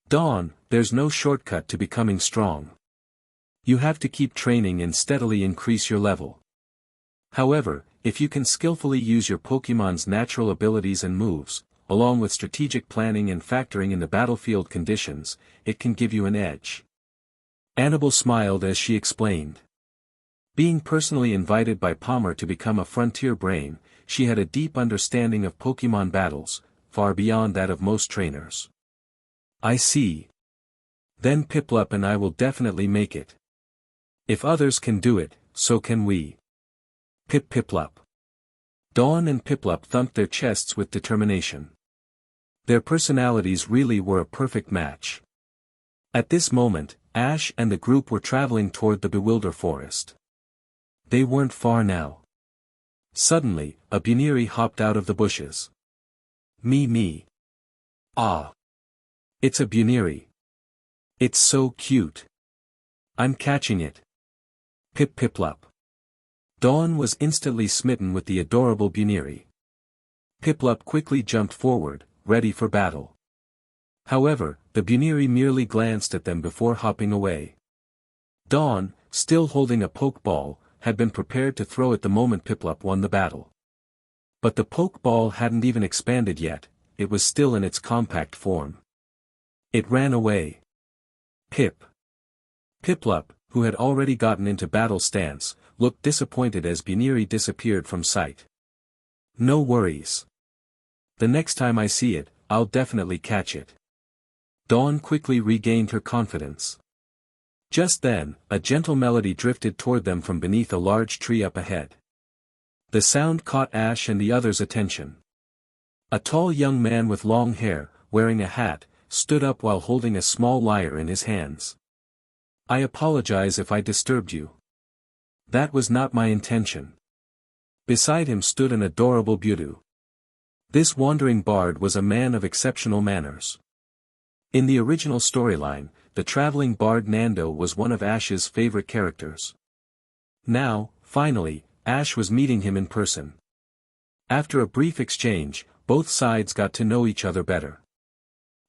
Dawn, there's no shortcut to becoming strong. You have to keep training and steadily increase your level. However, if you can skillfully use your Pokémon's natural abilities and moves, along with strategic planning and factoring in the battlefield conditions, it can give you an edge. Annabelle smiled as she explained. Being personally invited by Palmer to become a frontier brain, she had a deep understanding of Pokémon battles, far beyond that of most trainers. I see. Then Piplup and I will definitely make it. If others can do it, so can we. Piplup. Dawn and Piplup thumped their chests with determination. Their personalities really were a perfect match. At this moment, Ash and the group were traveling toward the Bewilder Forest. They weren't far now. Suddenly, a Buniri hopped out of the bushes. Me. Ah. It's a Buniri. It's so cute. I'm catching it. Piplup. Dawn was instantly smitten with the adorable Buniri. Piplup quickly jumped forward, ready for battle. However, the Buniri merely glanced at them before hopping away. Dawn, still holding a Pokeball, had been prepared to throw it the moment Piplup won the battle. But the Pokeball hadn't even expanded yet, it was still in its compact form. It ran away. Piplup, who had already gotten into battle stance, looked disappointed as Buniri disappeared from sight. No worries. The next time I see it, I'll definitely catch it. Dawn quickly regained her confidence. Just then, a gentle melody drifted toward them from beneath a large tree up ahead. The sound caught Ash and the others' attention. A tall young man with long hair, wearing a hat, stood up while holding a small lyre in his hands. I apologize if I disturbed you. That was not my intention. Beside him stood an adorable Budu. This wandering bard was a man of exceptional manners. In the original storyline, the traveling bard Nando was one of Ash's favorite characters. Now, finally, Ash was meeting him in person. After a brief exchange, both sides got to know each other better.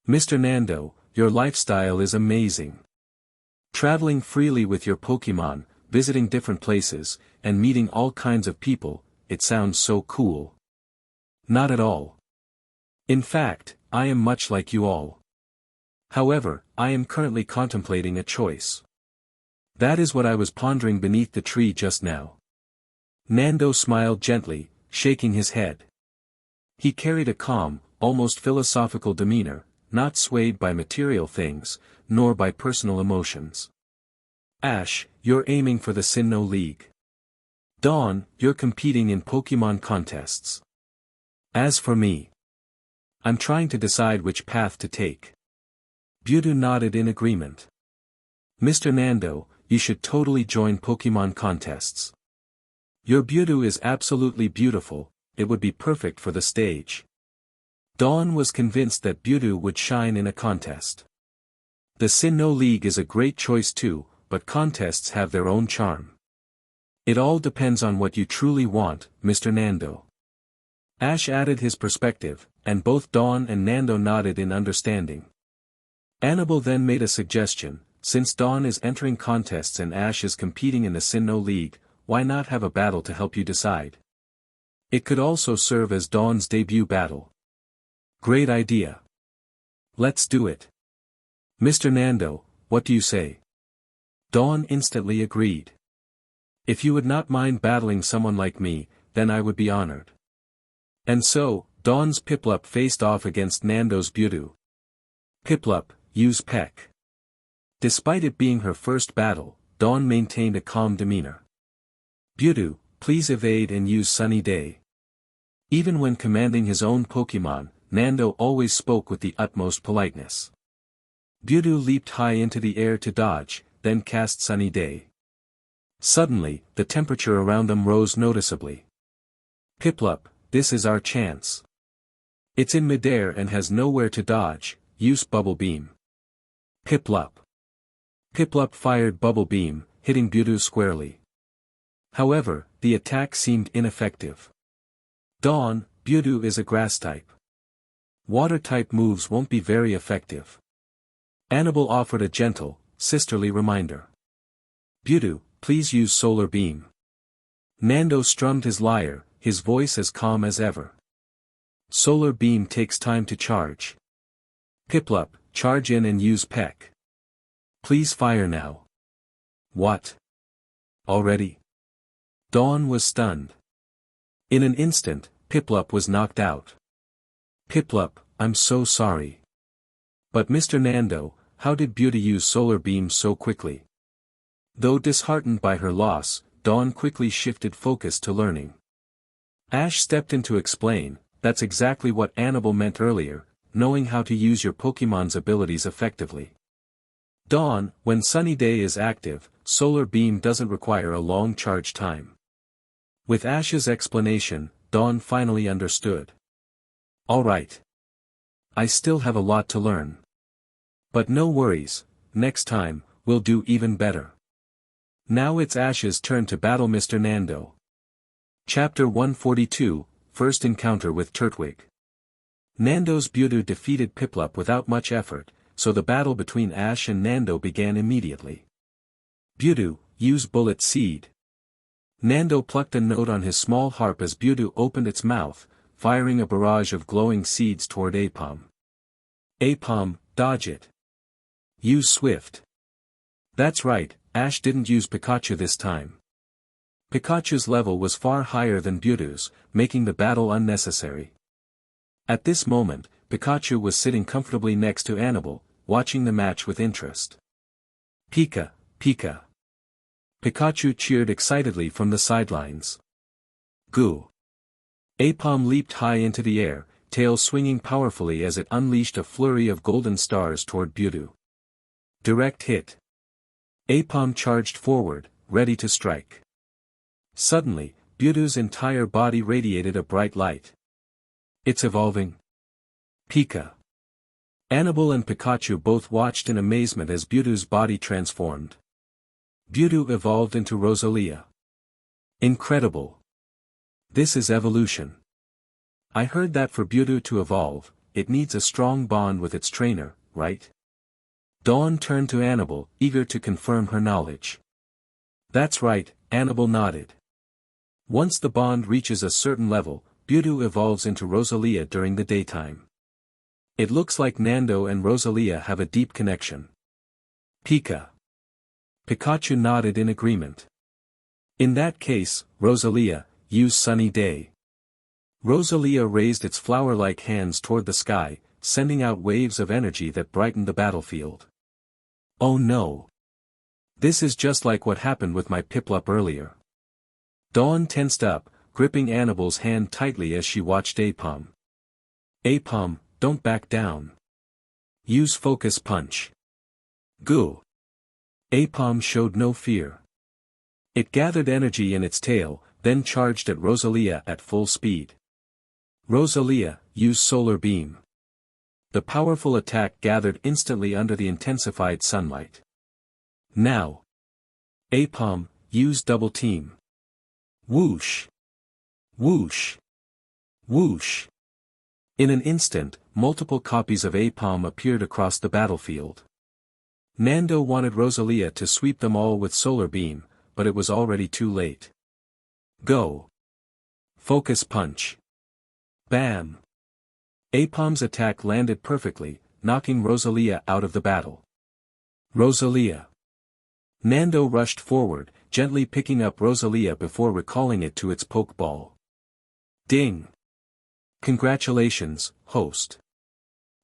Mr. Nando, your lifestyle is amazing. Traveling freely with your Pokémon, visiting different places, and meeting all kinds of people, it sounds so cool. Not at all. In fact, I am much like you all. However, I am currently contemplating a choice. That is what I was pondering beneath the tree just now. Nando smiled gently, shaking his head. He carried a calm, almost philosophical demeanor, not swayed by material things, nor by personal emotions. Ash, you're aiming for the Sinnoh League. Dawn, you're competing in Pokémon contests. As for me, I'm trying to decide which path to take. Budu nodded in agreement. Mr. Nando, you should totally join Pokémon contests. Your Budu is absolutely beautiful, it would be perfect for the stage. Dawn was convinced that Budu would shine in a contest. The Sinnoh League is a great choice too, but contests have their own charm. It all depends on what you truly want, Mr. Nando. Ash added his perspective, and both Dawn and Nando nodded in understanding. Annabelle then made a suggestion, since Dawn is entering contests and Ash is competing in the Sinnoh League, why not have a battle to help you decide? It could also serve as Dawn's debut battle. Great idea. Let's do it. Mr. Nando, what do you say? Dawn instantly agreed. If you would not mind battling someone like me, then I would be honored. And so, Dawn's Piplup faced off against Nando's Budu. Piplup, use Peck. Despite it being her first battle, Dawn maintained a calm demeanor. Budu, please evade and use Sunny Day. Even when commanding his own Pokémon, Nando always spoke with the utmost politeness. Budu leaped high into the air to dodge, then cast Sunny Day. Suddenly, the temperature around them rose noticeably. Piplup, this is our chance. It's in midair and has nowhere to dodge, use Bubble Beam. Piplup. Piplup fired Bubble Beam, hitting Budu squarely. However, the attack seemed ineffective. Dawn, Budu is a grass type. Water type moves won't be very effective. Annabelle offered a gentle, sisterly reminder. Budu, please use Solar Beam. Nando strummed his lyre, his voice as calm as ever. Solar Beam takes time to charge. Piplup, charge in and use Peck. Please fire now. What? Already? Dawn was stunned. In an instant, Piplup was knocked out. Piplup, I'm so sorry. But Mr. Nando, how did Budu use Solar Beam so quickly? Though disheartened by her loss, Dawn quickly shifted focus to learning. Ash stepped in to explain, that's exactly what Annabelle meant earlier, knowing how to use your Pokémon's abilities effectively. Dawn, when sunny day is active, solar beam doesn't require a long charge time. With Ash's explanation, Dawn finally understood. Alright. I still have a lot to learn. But no worries, next time, we'll do even better. Now it's Ash's turn to battle Mr. Nando. Chapter 142, First Encounter with Turtwig. Nando's Mewtwo defeated Piplup without much effort, so the battle between Ash and Nando began immediately. Mewtwo, use Bullet Seed. Nando plucked a note on his small harp as Mewtwo opened its mouth, firing a barrage of glowing seeds toward Apom. Apom, dodge it. Use Swift. That's right, Ash didn't use Pikachu this time. Pikachu's level was far higher than Mewtwo's, making the battle unnecessary. At this moment, Pikachu was sitting comfortably next to Annabelle, watching the match with interest. Pika, Pika. Pikachu cheered excitedly from the sidelines. Goo. Apom leaped high into the air, tail swinging powerfully as it unleashed a flurry of golden stars toward Mewtwo. Direct hit. Apom charged forward, ready to strike. Suddenly, Mewtwo's entire body radiated a bright light. It's evolving. Pika. Annabelle and Pikachu both watched in amazement as Mewtwo's body transformed. Mewtwo evolved into Rosalia. Incredible. This is evolution. I heard that for Mewtwo to evolve, it needs a strong bond with its trainer, right? Dawn turned to Annabelle, eager to confirm her knowledge. That's right, Annabelle nodded. Once the bond reaches a certain level, Mewtwo evolves into Rosalia during the daytime. It looks like Nando and Rosalia have a deep connection. Pika. Pikachu nodded in agreement. In that case, Rosalia, use Sunny Day. Rosalia raised its flower-like hands toward the sky, sending out waves of energy that brightened the battlefield. Oh no! This is just like what happened with my Piplup earlier. Dawn tensed up, gripping Annabelle's hand tightly as she watched Apom. Apom, don't back down. Use Focus Punch. Goo. Apom showed no fear. It gathered energy in its tail, then charged at Rosalia at full speed. Rosalia, use Solar Beam. The powerful attack gathered instantly under the intensified sunlight. Now. Apom, use Double Team. Whoosh. Whoosh. Whoosh. In an instant, multiple copies of Apom appeared across the battlefield. Nando wanted Rosalia to sweep them all with Solar Beam, but it was already too late. Go. Focus Punch. Bam. Apom's attack landed perfectly, knocking Rosalia out of the battle. Rosalia. Nando rushed forward, gently picking up Rosalia before recalling it to its Pokeball. Ding. Congratulations, host.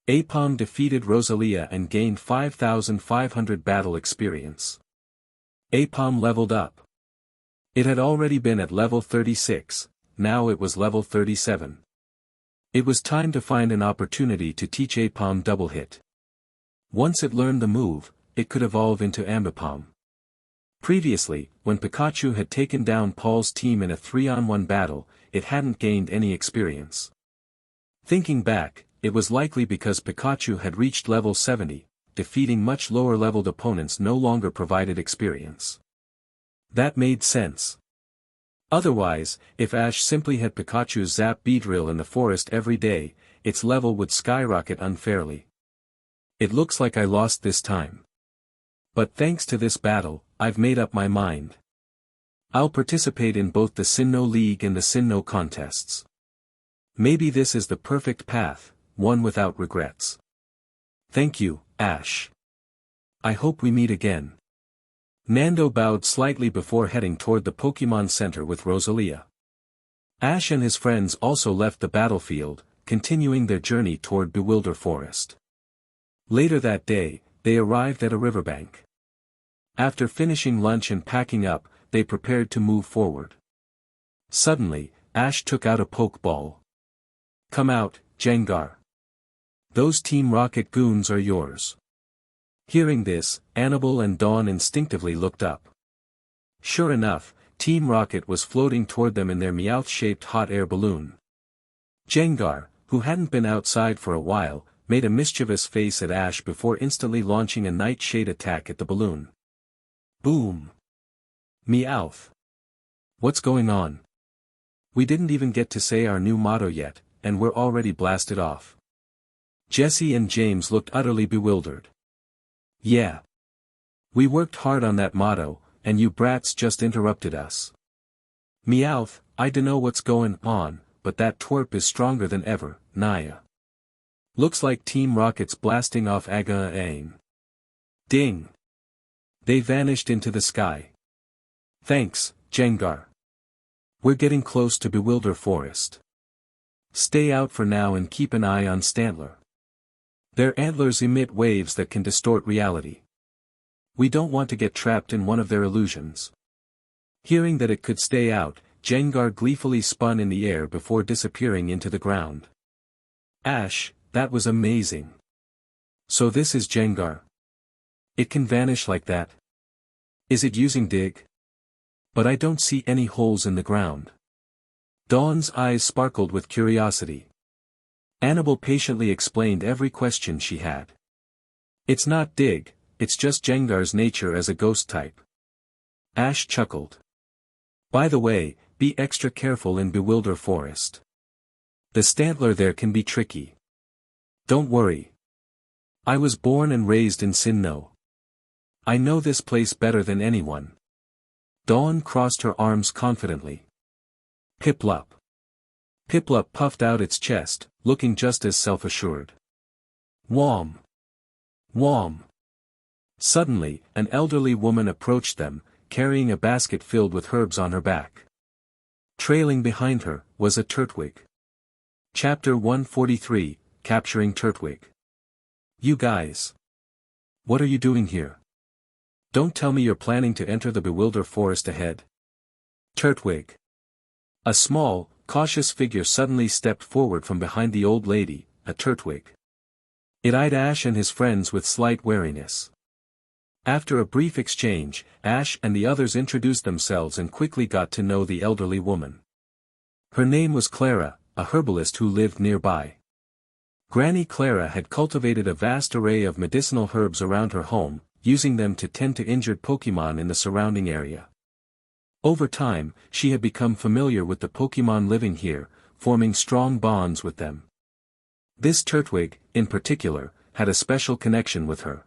Apom defeated Rosalia and gained 5,500 battle experience. Apom leveled up. It had already been at level 36, now it was level 37. It was time to find an opportunity to teach Apom Double Hit. Once it learned the move, it could evolve into Ambipom. Previously, when Pikachu had taken down Paul's team in a 3-on-1 battle, it hadn't gained any experience. Thinking back, it was likely because Pikachu had reached level 70, defeating much lower-leveled opponents no longer provided experience. That made sense. Otherwise, if Ash simply had Pikachu's Zap Beedrill in the forest every day, its level would skyrocket unfairly. It looks like I lost this time. But thanks to this battle, I've made up my mind. I'll participate in both the Sinnoh League and the Sinnoh contests. Maybe this is the perfect path, one without regrets. Thank you, Ash. I hope we meet again. Nando bowed slightly before heading toward the Pokémon Center with Rosalia. Ash and his friends also left the battlefield, continuing their journey toward Bewilder Forest. Later that day, they arrived at a riverbank. After finishing lunch and packing up, they prepared to move forward. Suddenly, Ash took out a Pokeball. Come out, Jengar. Those Team Rocket goons are yours. Hearing this, Annabelle and Dawn instinctively looked up. Sure enough, Team Rocket was floating toward them in their Meowth-shaped hot air balloon. Gengar, who hadn't been outside for a while, made a mischievous face at Ash before instantly launching a nightshade attack at the balloon. Boom! Meowth! What's going on? We didn't even get to say our new motto yet, and we're already blasted off. Jessie and James looked utterly bewildered. Yeah. We worked hard on that motto, and you brats just interrupted us. Meowth, I dunno what's going on, but that twerp is stronger than ever, Naya. Looks like Team Rocket's blasting off Aga-Aang. Ding! They vanished into the sky. Thanks, Gengar. We're getting close to Bewilder Forest. Stay out for now and keep an eye on Stantler. Their antlers emit waves that can distort reality. We don't want to get trapped in one of their illusions. Hearing that it could stay out, Gengar gleefully spun in the air before disappearing into the ground. Ash, that was amazing. So this is Gengar. It can vanish like that. Is it using dig? But I don't see any holes in the ground. Dawn's eyes sparkled with curiosity. Annabelle patiently explained every question she had. It's not dig, it's just Gengar's nature as a ghost type. Ash chuckled. By the way, be extra careful in Bewilder Forest. The Stantler there can be tricky. Don't worry. I was born and raised in Sinnoh. I know this place better than anyone. Dawn crossed her arms confidently. Piplup. Piplup puffed out its chest, looking just as self-assured. Whom! Whom! Suddenly, an elderly woman approached them, carrying a basket filled with herbs on her back. Trailing behind her, was a Turtwig. Chapter 143, Capturing Turtwig. You guys. What are you doing here? Don't tell me you're planning to enter the Bewilder Forest ahead. Turtwig. A small, cautious figure suddenly stepped forward from behind the old lady, a Turtwig. It eyed Ash and his friends with slight wariness. After a brief exchange, Ash and the others introduced themselves and quickly got to know the elderly woman. Her name was Clara, a herbalist who lived nearby. Granny Clara had cultivated a vast array of medicinal herbs around her home, using them to tend to injured Pokémon in the surrounding area. Over time, she had become familiar with the Pokémon living here, forming strong bonds with them. This Turtwig, in particular, had a special connection with her.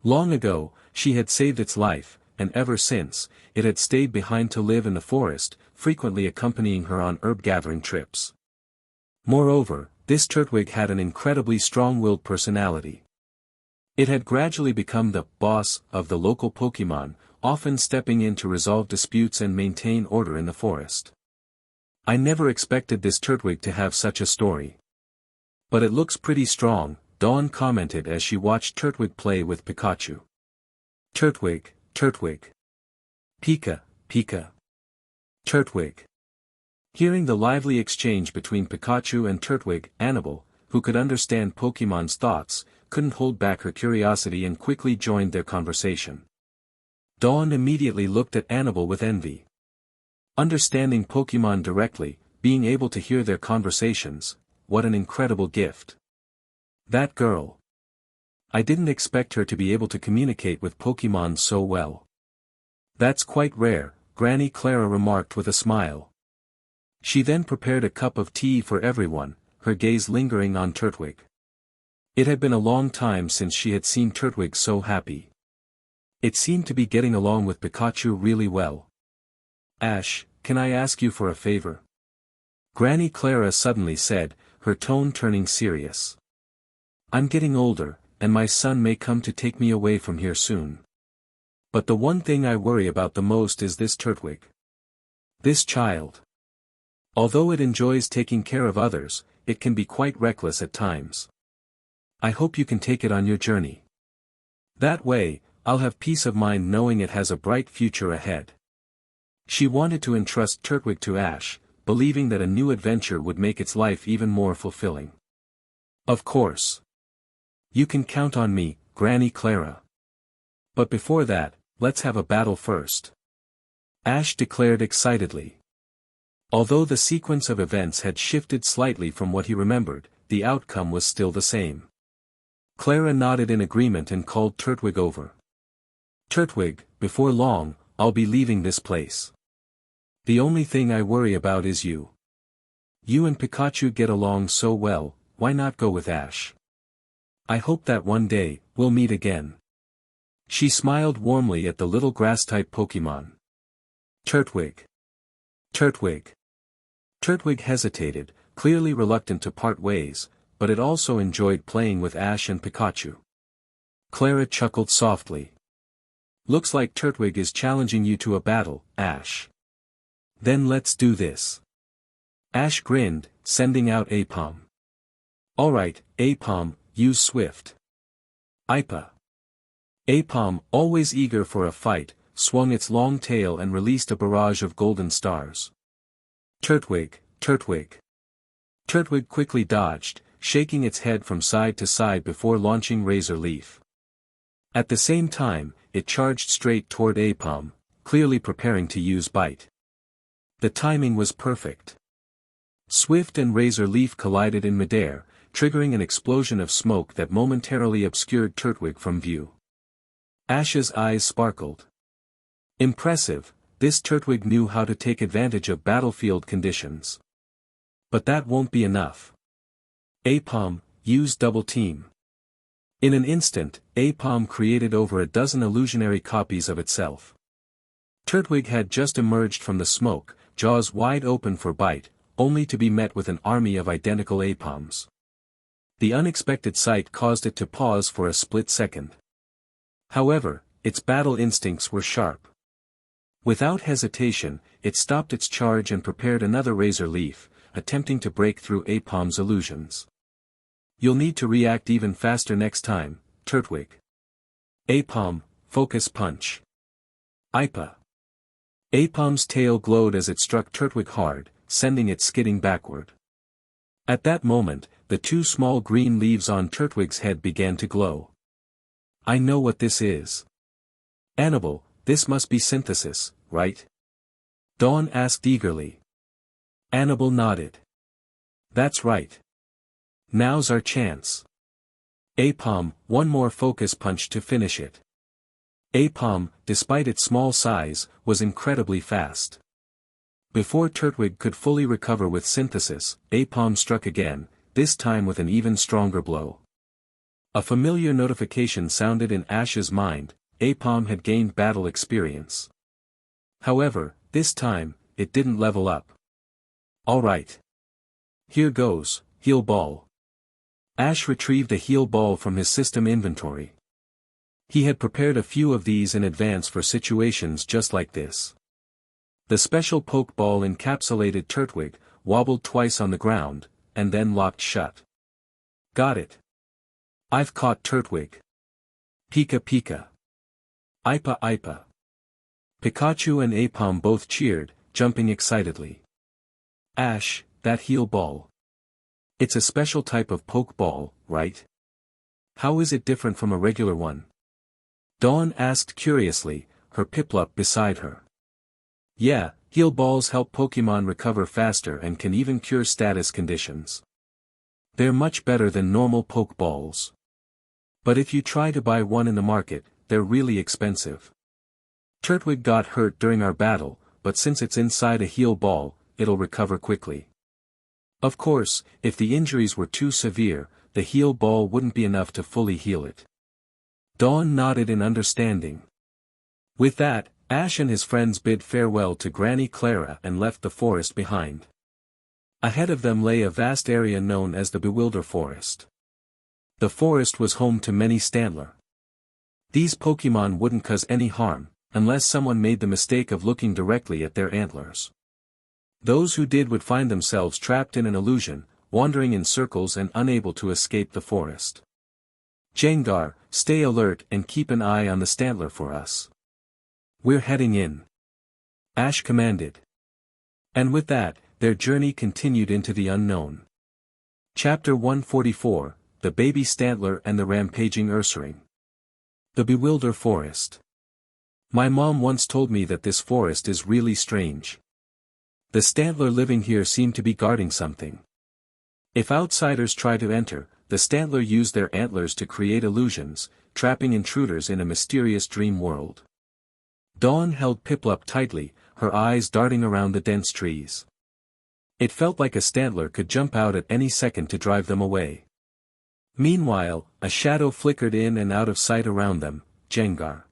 Long ago, she had saved its life, and ever since, it had stayed behind to live in the forest, frequently accompanying her on herb-gathering trips. Moreover, this Turtwig had an incredibly strong-willed personality. It had gradually become the boss of the local Pokémon, often stepping in to resolve disputes and maintain order in the forest. I never expected this Turtwig to have such a story. But it looks pretty strong, Dawn commented as she watched Turtwig play with Pikachu. Turtwig, Turtwig. Pika, Pika. Turtwig. Hearing the lively exchange between Pikachu and Turtwig, Annabelle, who could understand Pokémon's thoughts, couldn't hold back her curiosity and quickly joined their conversation. Dawn immediately looked at Annabelle with envy. Understanding Pokémon directly, being able to hear their conversations, what an incredible gift. That girl. I didn't expect her to be able to communicate with Pokémon so well. That's quite rare, Granny Clara remarked with a smile. She then prepared a cup of tea for everyone, her gaze lingering on Turtwig. It had been a long time since she had seen Turtwig so happy. It seemed to be getting along with Pikachu really well. Ash, can I ask you for a favor? Granny Clara suddenly said, her tone turning serious. I'm getting older, and my son may come to take me away from here soon. But the one thing I worry about the most is this Turtwig. This child. Although it enjoys taking care of others, it can be quite reckless at times. I hope you can take it on your journey. That way, I'll have peace of mind knowing it has a bright future ahead. She wanted to entrust Turtwig to Ash, believing that a new adventure would make its life even more fulfilling. Of course. You can count on me, Granny Clara. But before that, let's have a battle first. Ash declared excitedly. Although the sequence of events had shifted slightly from what he remembered, the outcome was still the same. Clara nodded in agreement and called Turtwig over. Turtwig, before long, I'll be leaving this place. The only thing I worry about is you. You and Pikachu get along so well, why not go with Ash? I hope that one day, we'll meet again. She smiled warmly at the little grass-type Pokémon. Turtwig. Turtwig. Turtwig hesitated, clearly reluctant to part ways, but it also enjoyed playing with Ash and Pikachu. Clara chuckled softly. Looks like Turtwig is challenging you to a battle, Ash. Then let's do this. Ash grinned, sending out Apom. Alright, Apom, use Swift. Ipa. Apom, always eager for a fight, swung its long tail and released a barrage of golden stars. Turtwig, Turtwig. Turtwig quickly dodged, shaking its head from side to side before launching Razor Leaf. At the same time, it charged straight toward Apom, clearly preparing to use Bite. The timing was perfect. Swift and Razor Leaf collided in midair, triggering an explosion of smoke that momentarily obscured Turtwig from view. Ash's eyes sparkled. Impressive, this Turtwig knew how to take advantage of battlefield conditions. But that won't be enough. Apom, use Double Team. In an instant, Apom created over a dozen illusionary copies of itself. Turtwig had just emerged from the smoke, jaws wide open for bite, only to be met with an army of identical Apoms. The unexpected sight caused it to pause for a split second. However, its battle instincts were sharp. Without hesitation, it stopped its charge and prepared another Razor Leaf, attempting to break through Apom's illusions. You'll need to react even faster next time, Turtwig. Apom, Focus Punch. Ipa. Apom's tail glowed as it struck Turtwig hard, sending it skidding backward. At that moment, the two small green leaves on Turtwig's head began to glow. I know what this is. Annabelle, this must be synthesis, right? Dawn asked eagerly. Annabelle nodded. That's right. Now's our chance. Apom, one more focus punch to finish it. Apom, despite its small size, was incredibly fast. Before Turtwig could fully recover with synthesis, Apom struck again, this time with an even stronger blow. A familiar notification sounded in Ash's mind, Apom had gained battle experience. However, this time, it didn't level up. Alright. Here goes, Heal Ball. Ash retrieved a heal ball from his system inventory. He had prepared a few of these in advance for situations just like this. The special Pokeball encapsulated Turtwig, wobbled twice on the ground, and then locked shut. Got it. I've caught Turtwig. Pika Pika. Ipa Ipa. Pikachu and Apom both cheered, jumping excitedly. Ash, that heal ball. It's a special type of Pokeball, right? How is it different from a regular one? Dawn asked curiously, her Piplup beside her. Yeah, heal balls help Pokemon recover faster and can even cure status conditions. They're much better than normal Pokeballs. But if you try to buy one in the market, they're really expensive. Turtwig got hurt during our battle, but since it's inside a heal ball, it'll recover quickly. Of course, if the injuries were too severe, the heal ball wouldn't be enough to fully heal it. Dawn nodded in understanding. With that, Ash and his friends bid farewell to Granny Clara and left the forest behind. Ahead of them lay a vast area known as the Bewilder Forest. The forest was home to many Stantler. These Pokemon wouldn't cause any harm, unless someone made the mistake of looking directly at their antlers. Those who did would find themselves trapped in an illusion, wandering in circles and unable to escape the forest. Jengar, stay alert and keep an eye on the Stantler for us. We're heading in. Ash commanded. And with that, their journey continued into the unknown. Chapter 144, The Baby Stantler and the Rampaging Ursaring. The Bewilder Forest. My mom once told me that this forest is really strange. The Stantler living here seem to be guarding something. If outsiders try to enter, the Stantler use their antlers to create illusions, trapping intruders in a mysterious dream world. Dawn held Piplup tightly, her eyes darting around the dense trees. It felt like a Stantler could jump out at any second to drive them away. Meanwhile, a shadow flickered in and out of sight around them, Jengar.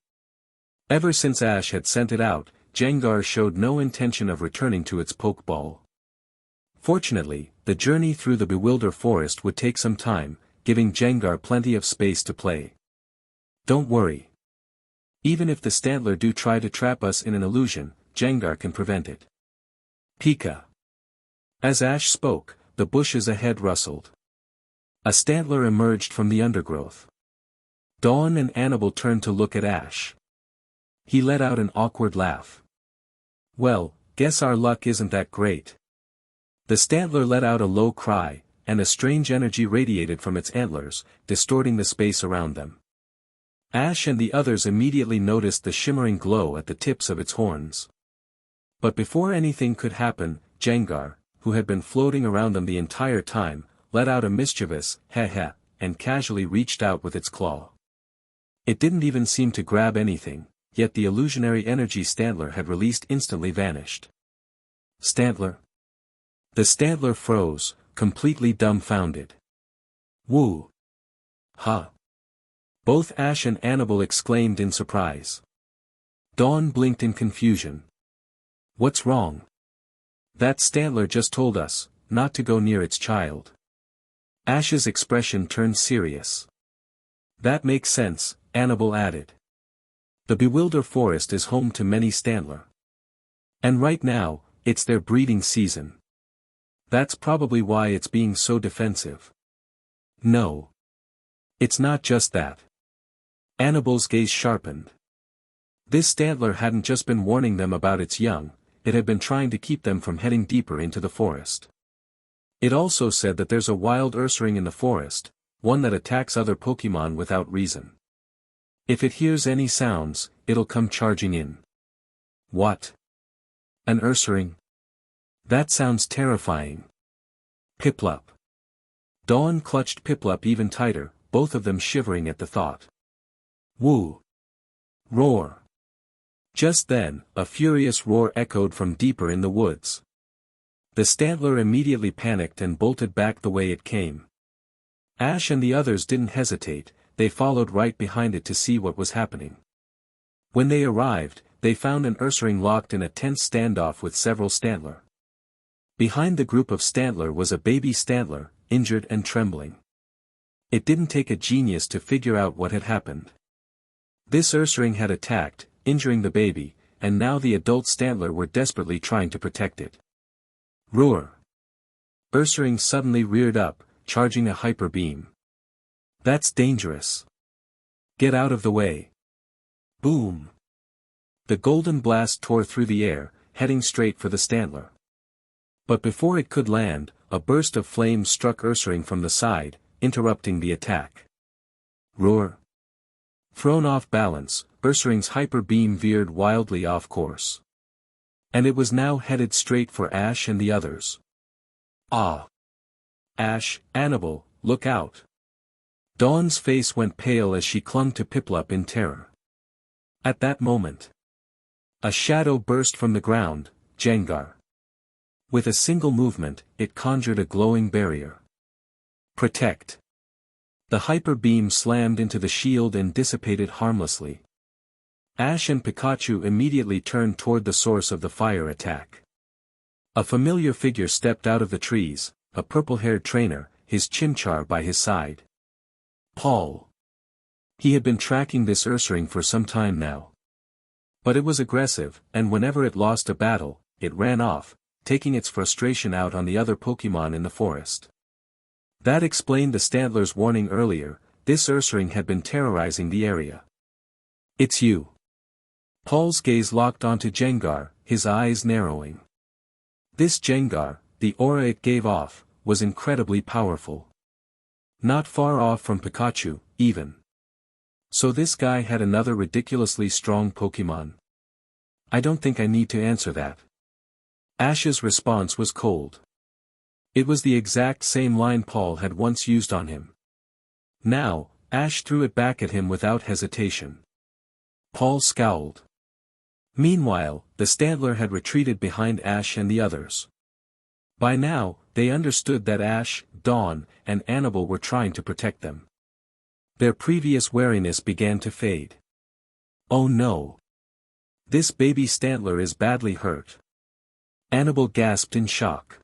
Ever since Ash had sent it out, Jengar showed no intention of returning to its Pokeball. Fortunately, the journey through the Bewilder Forest would take some time, giving Jengar plenty of space to play. Don't worry. Even if the Stantler do try to trap us in an illusion, Jengar can prevent it. Pika. As Ash spoke, the bushes ahead rustled. A Stantler emerged from the undergrowth. Dawn and Annabelle turned to look at Ash. He let out an awkward laugh. Well, guess our luck isn't that great. The Stantler let out a low cry, and a strange energy radiated from its antlers, distorting the space around them. Ash and the others immediately noticed the shimmering glow at the tips of its horns. But before anything could happen, Jengar, who had been floating around them the entire time, let out a mischievous "heh-heh," and casually reached out with its claw. It didn't even seem to grab anything, yet the illusionary energy Stantler had released instantly vanished. Stantler? The Stantler froze, completely dumbfounded. Woo! Huh! Both Ash and Annabelle exclaimed in surprise. Dawn blinked in confusion. What's wrong? That Stantler just told us not to go near its child. Ash's expression turned serious. That makes sense, Annabelle added. The Bewilder Forest is home to many Stantler. And right now, it's their breeding season. That's probably why it's being so defensive. No. It's not just that. Annabelle's gaze sharpened. This Stantler hadn't just been warning them about its young, it had been trying to keep them from heading deeper into the forest. It also said that there's a wild Ursaring in the forest, one that attacks other Pokémon without reason. If it hears any sounds, it'll come charging in. What? An Ursaring? That sounds terrifying. Piplup. Dawn clutched Piplup even tighter, both of them shivering at the thought. Woo! Roar! Just then, a furious roar echoed from deeper in the woods. The Stantler immediately panicked and bolted back the way it came. Ash and the others didn't hesitate, they followed right behind it to see what was happening. When they arrived, they found an Ursaring locked in a tense standoff with several Stantler. Behind the group of Stantler was a baby Stantler, injured and trembling. It didn't take a genius to figure out what had happened. This Ursaring had attacked, injuring the baby, and now the adult Stantler were desperately trying to protect it. Roar! Ursaring suddenly reared up, charging a hyper beam. That's dangerous. Get out of the way. Boom! The golden blast tore through the air, heading straight for the Stantler. But before it could land, a burst of flames struck Ursaring from the side, interrupting the attack. Roar! Thrown off balance, Ursaring's hyper beam veered wildly off course. And it was now headed straight for Ash and the others. Ah! Ash, Annabelle, look out! Dawn's face went pale as she clung to Piplup in terror. At that moment, a shadow burst from the ground, Jengar. With a single movement, it conjured a glowing barrier. Protect! The hyper beam slammed into the shield and dissipated harmlessly. Ash and Pikachu immediately turned toward the source of the fire attack. A familiar figure stepped out of the trees, a purple-haired trainer, his Chimchar by his side. Paul. He had been tracking this Ursaring for some time now. But it was aggressive, and whenever it lost a battle, it ran off, taking its frustration out on the other Pokémon in the forest. That explained the Stantler's warning earlier, this Ursaring had been terrorizing the area. It's you. Paul's gaze locked onto Jengar, his eyes narrowing. This Jengar, the aura it gave off, was incredibly powerful. Not far off from Pikachu, even. So this guy had another ridiculously strong Pokémon. I don't think I need to answer that. Ash's response was cold. It was the exact same line Paul had once used on him. Now, Ash threw it back at him without hesitation. Paul scowled. Meanwhile, the Stantler had retreated behind Ash and the others. By now, they understood that Ash, Dawn, and Annabelle were trying to protect them. Their previous wariness began to fade. Oh no! This baby Stantler is badly hurt. Annabelle gasped in shock.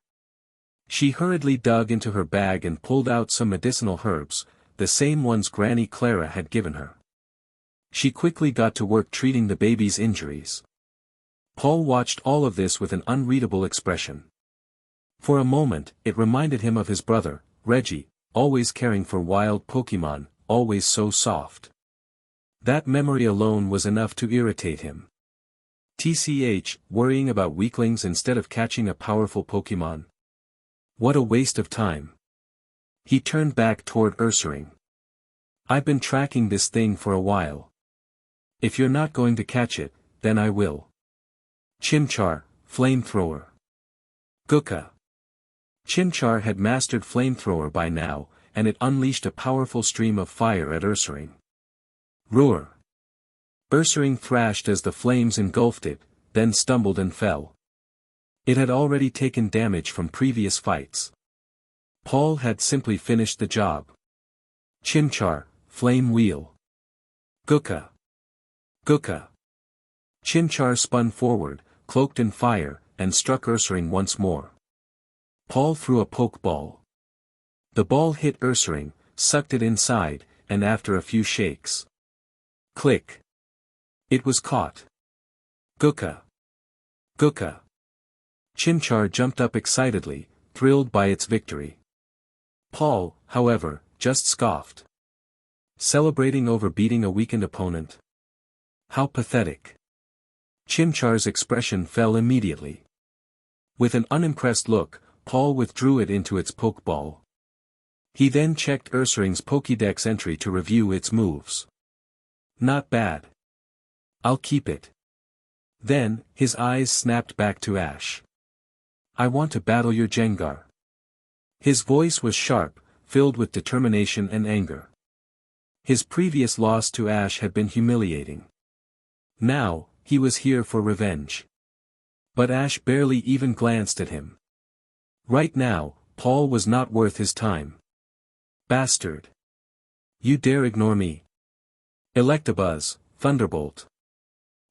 She hurriedly dug into her bag and pulled out some medicinal herbs, the same ones Granny Clara had given her. She quickly got to work treating the baby's injuries. Paul watched all of this with an unreadable expression. For a moment, it reminded him of his brother, Reggie, always caring for wild Pokémon, always so soft. That memory alone was enough to irritate him. TCH, worrying about weaklings instead of catching a powerful Pokémon. What a waste of time. He turned back toward Ursaring. I've been tracking this thing for a while. If you're not going to catch it, then I will. Chimchar, Flamethrower. Guka. Chimchar had mastered Flamethrower by now, and it unleashed a powerful stream of fire at Ursaring. Roar. Ursaring thrashed as the flames engulfed it, then stumbled and fell. It had already taken damage from previous fights. Paul had simply finished the job. Chimchar, Flame Wheel. Guka. Guka. Chimchar spun forward, cloaked in fire, and struck Ursaring once more. Paul threw a Pokeball. The ball hit Ursaring, sucked it inside, and after a few shakes. Click. It was caught. Guka. Guka. Chimchar jumped up excitedly, thrilled by its victory. Paul, however, just scoffed. Celebrating over beating a weakened opponent? How pathetic. Chimchar's expression fell immediately. With an unimpressed look, Paul withdrew it into its Pokeball. He then checked Ursaring's Pokédex entry to review its moves. Not bad. I'll keep it. Then, his eyes snapped back to Ash. I want to battle your Gengar. His voice was sharp, filled with determination and anger. His previous loss to Ash had been humiliating. Now, he was here for revenge. But Ash barely even glanced at him. Right now, Paul was not worth his time. Bastard. You dare ignore me? Electabuzz, Thunderbolt.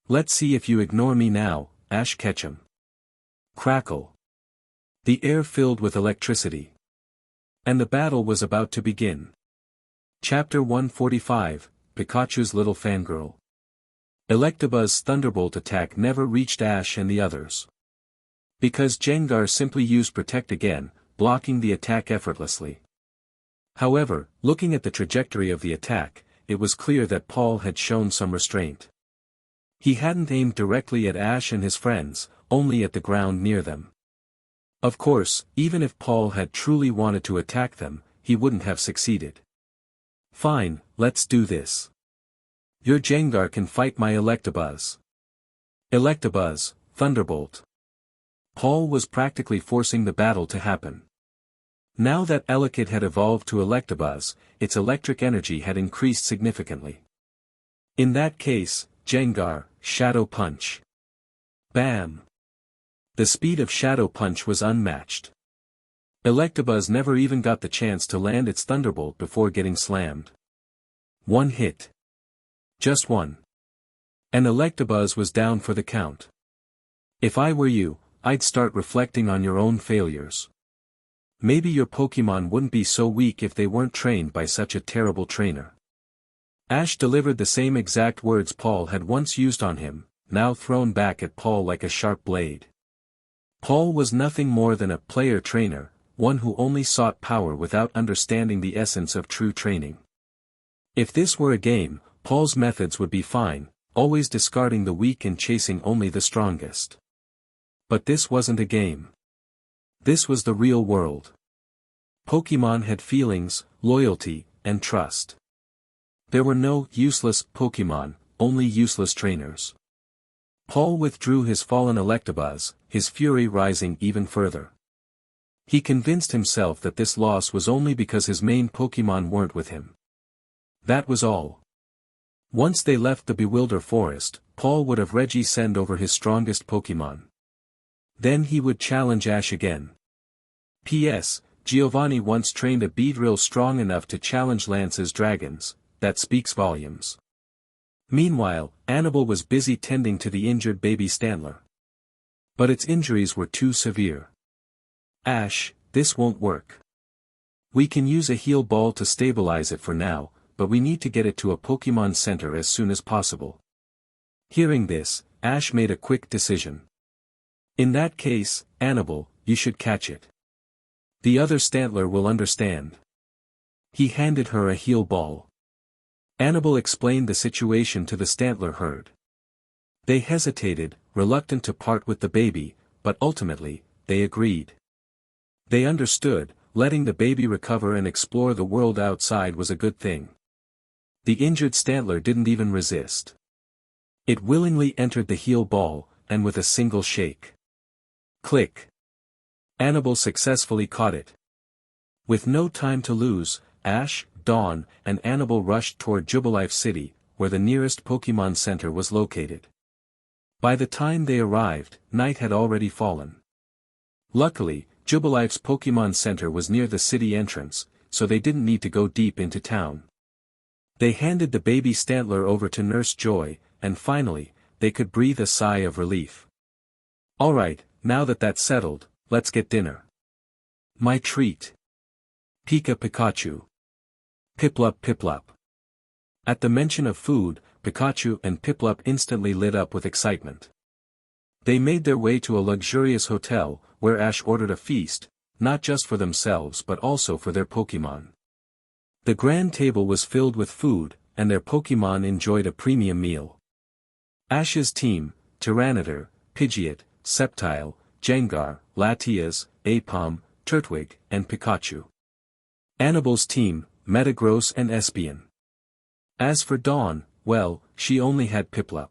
Let's see if you ignore me now, Ash Ketchum. Crackle. The air filled with electricity. And the battle was about to begin. Chapter 145, Pikachu's Little Fangirl. Electabuzz's Thunderbolt attack never reached Ash and the others. Because Gengar simply used Protect again, blocking the attack effortlessly. However, looking at the trajectory of the attack, it was clear that Paul had shown some restraint. He hadn't aimed directly at Ash and his friends, only at the ground near them. Of course, even if Paul had truly wanted to attack them, he wouldn't have succeeded. Fine, let's do this. Your Gengar can fight my Electabuzz. Electabuzz, Thunderbolt. Paul was practically forcing the battle to happen. Now that Elekid had evolved to Electabuzz, its electric energy had increased significantly. In that case, Gengar, Shadow Punch. Bam! The speed of Shadow Punch was unmatched. Electabuzz never even got the chance to land its Thunderbolt before getting slammed. One hit. Just one. And Electabuzz was down for the count. If I were you, I'd start reflecting on your own failures. Maybe your Pokémon wouldn't be so weak if they weren't trained by such a terrible trainer. Ash delivered the same exact words Paul had once used on him, now thrown back at Paul like a sharp blade. Paul was nothing more than a player-trainer, one who only sought power without understanding the essence of true training. If this were a game, Paul's methods would be fine, always discarding the weak and chasing only the strongest. But this wasn't a game. This was the real world. Pokémon had feelings, loyalty, and trust. There were no useless Pokémon, only useless trainers. Paul withdrew his fallen Electabuzz, his fury rising even further. He convinced himself that this loss was only because his main Pokémon weren't with him. That was all. Once they left the Bewilder Forest, Paul would have send over his strongest Pokémon. Then he would challenge Ash again. P.S. Giovanni once trained a Beedrill strong enough to challenge Lance's dragons, that speaks volumes. Meanwhile, Annabelle was busy tending to the injured baby Stantler. But its injuries were too severe. Ash, this won't work. We can use a heal ball to stabilize it for now, but we need to get it to a Pokémon Center as soon as possible. Hearing this, Ash made a quick decision. In that case, Annabelle, you should catch it. The other Stantler will understand. He handed her a heal ball. Annabelle explained the situation to the Stantler herd. They hesitated, reluctant to part with the baby, but ultimately, they agreed. They understood, letting the baby recover and explore the world outside was a good thing. The injured Stantler didn't even resist. It willingly entered the heal ball, and with a single shake. Click. Annabelle successfully caught it. With no time to lose, Ash, Dawn, and Annabelle rushed toward Jubilife City, where the nearest Pokémon Center was located. By the time they arrived, night had already fallen. Luckily, Jubilife's Pokémon Center was near the city entrance, so they didn't need to go deep into town. They handed the baby Stantler over to Nurse Joy, and finally, they could breathe a sigh of relief. Alright, now that that's settled, let's get dinner. My treat. Pika Pikachu. Piplup Piplup. At the mention of food, Pikachu and Piplup instantly lit up with excitement. They made their way to a luxurious hotel, where Ash ordered a feast, not just for themselves but also for their Pokémon. The grand table was filled with food, and their Pokémon enjoyed a premium meal. Ash's team, Tyranitar, Pidgeot, Sceptile, Gengar, Latias, Aipom, Turtwig, and Pikachu. Annabelle's team, Metagross and Espeon. As for Dawn, well, she only had Piplup.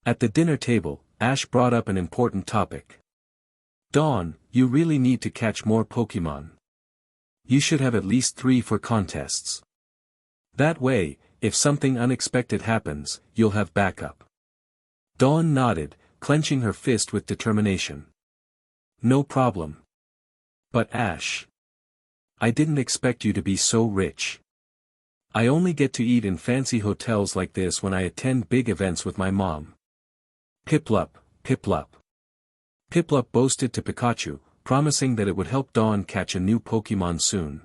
At the dinner table, Ash brought up an important topic. Dawn, you really need to catch more Pokémon. You should have at least 3 for contests. That way, if something unexpected happens, you'll have backup. Dawn nodded, clenching her fist with determination. No problem. But Ash, I didn't expect you to be so rich. I only get to eat in fancy hotels like this when I attend big events with my mom. Piplup, Piplup. Piplup boasted to Pikachu, promising that it would help Dawn catch a new Pokémon soon.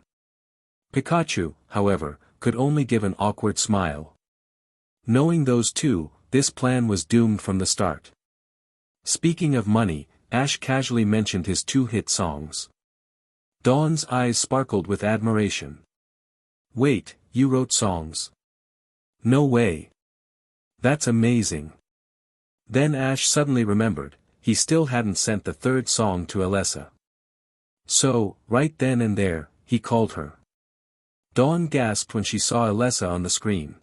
Pikachu, however, could only give an awkward smile. Knowing those two, this plan was doomed from the start. Speaking of money, Ash casually mentioned his 2 hit songs. Dawn's eyes sparkled with admiration. Wait, you wrote songs? No way. That's amazing. Then Ash suddenly remembered, he still hadn't sent the 3rd song to Alessa. So, right then and there, he called her. Dawn gasped when she saw Alessa on the screen.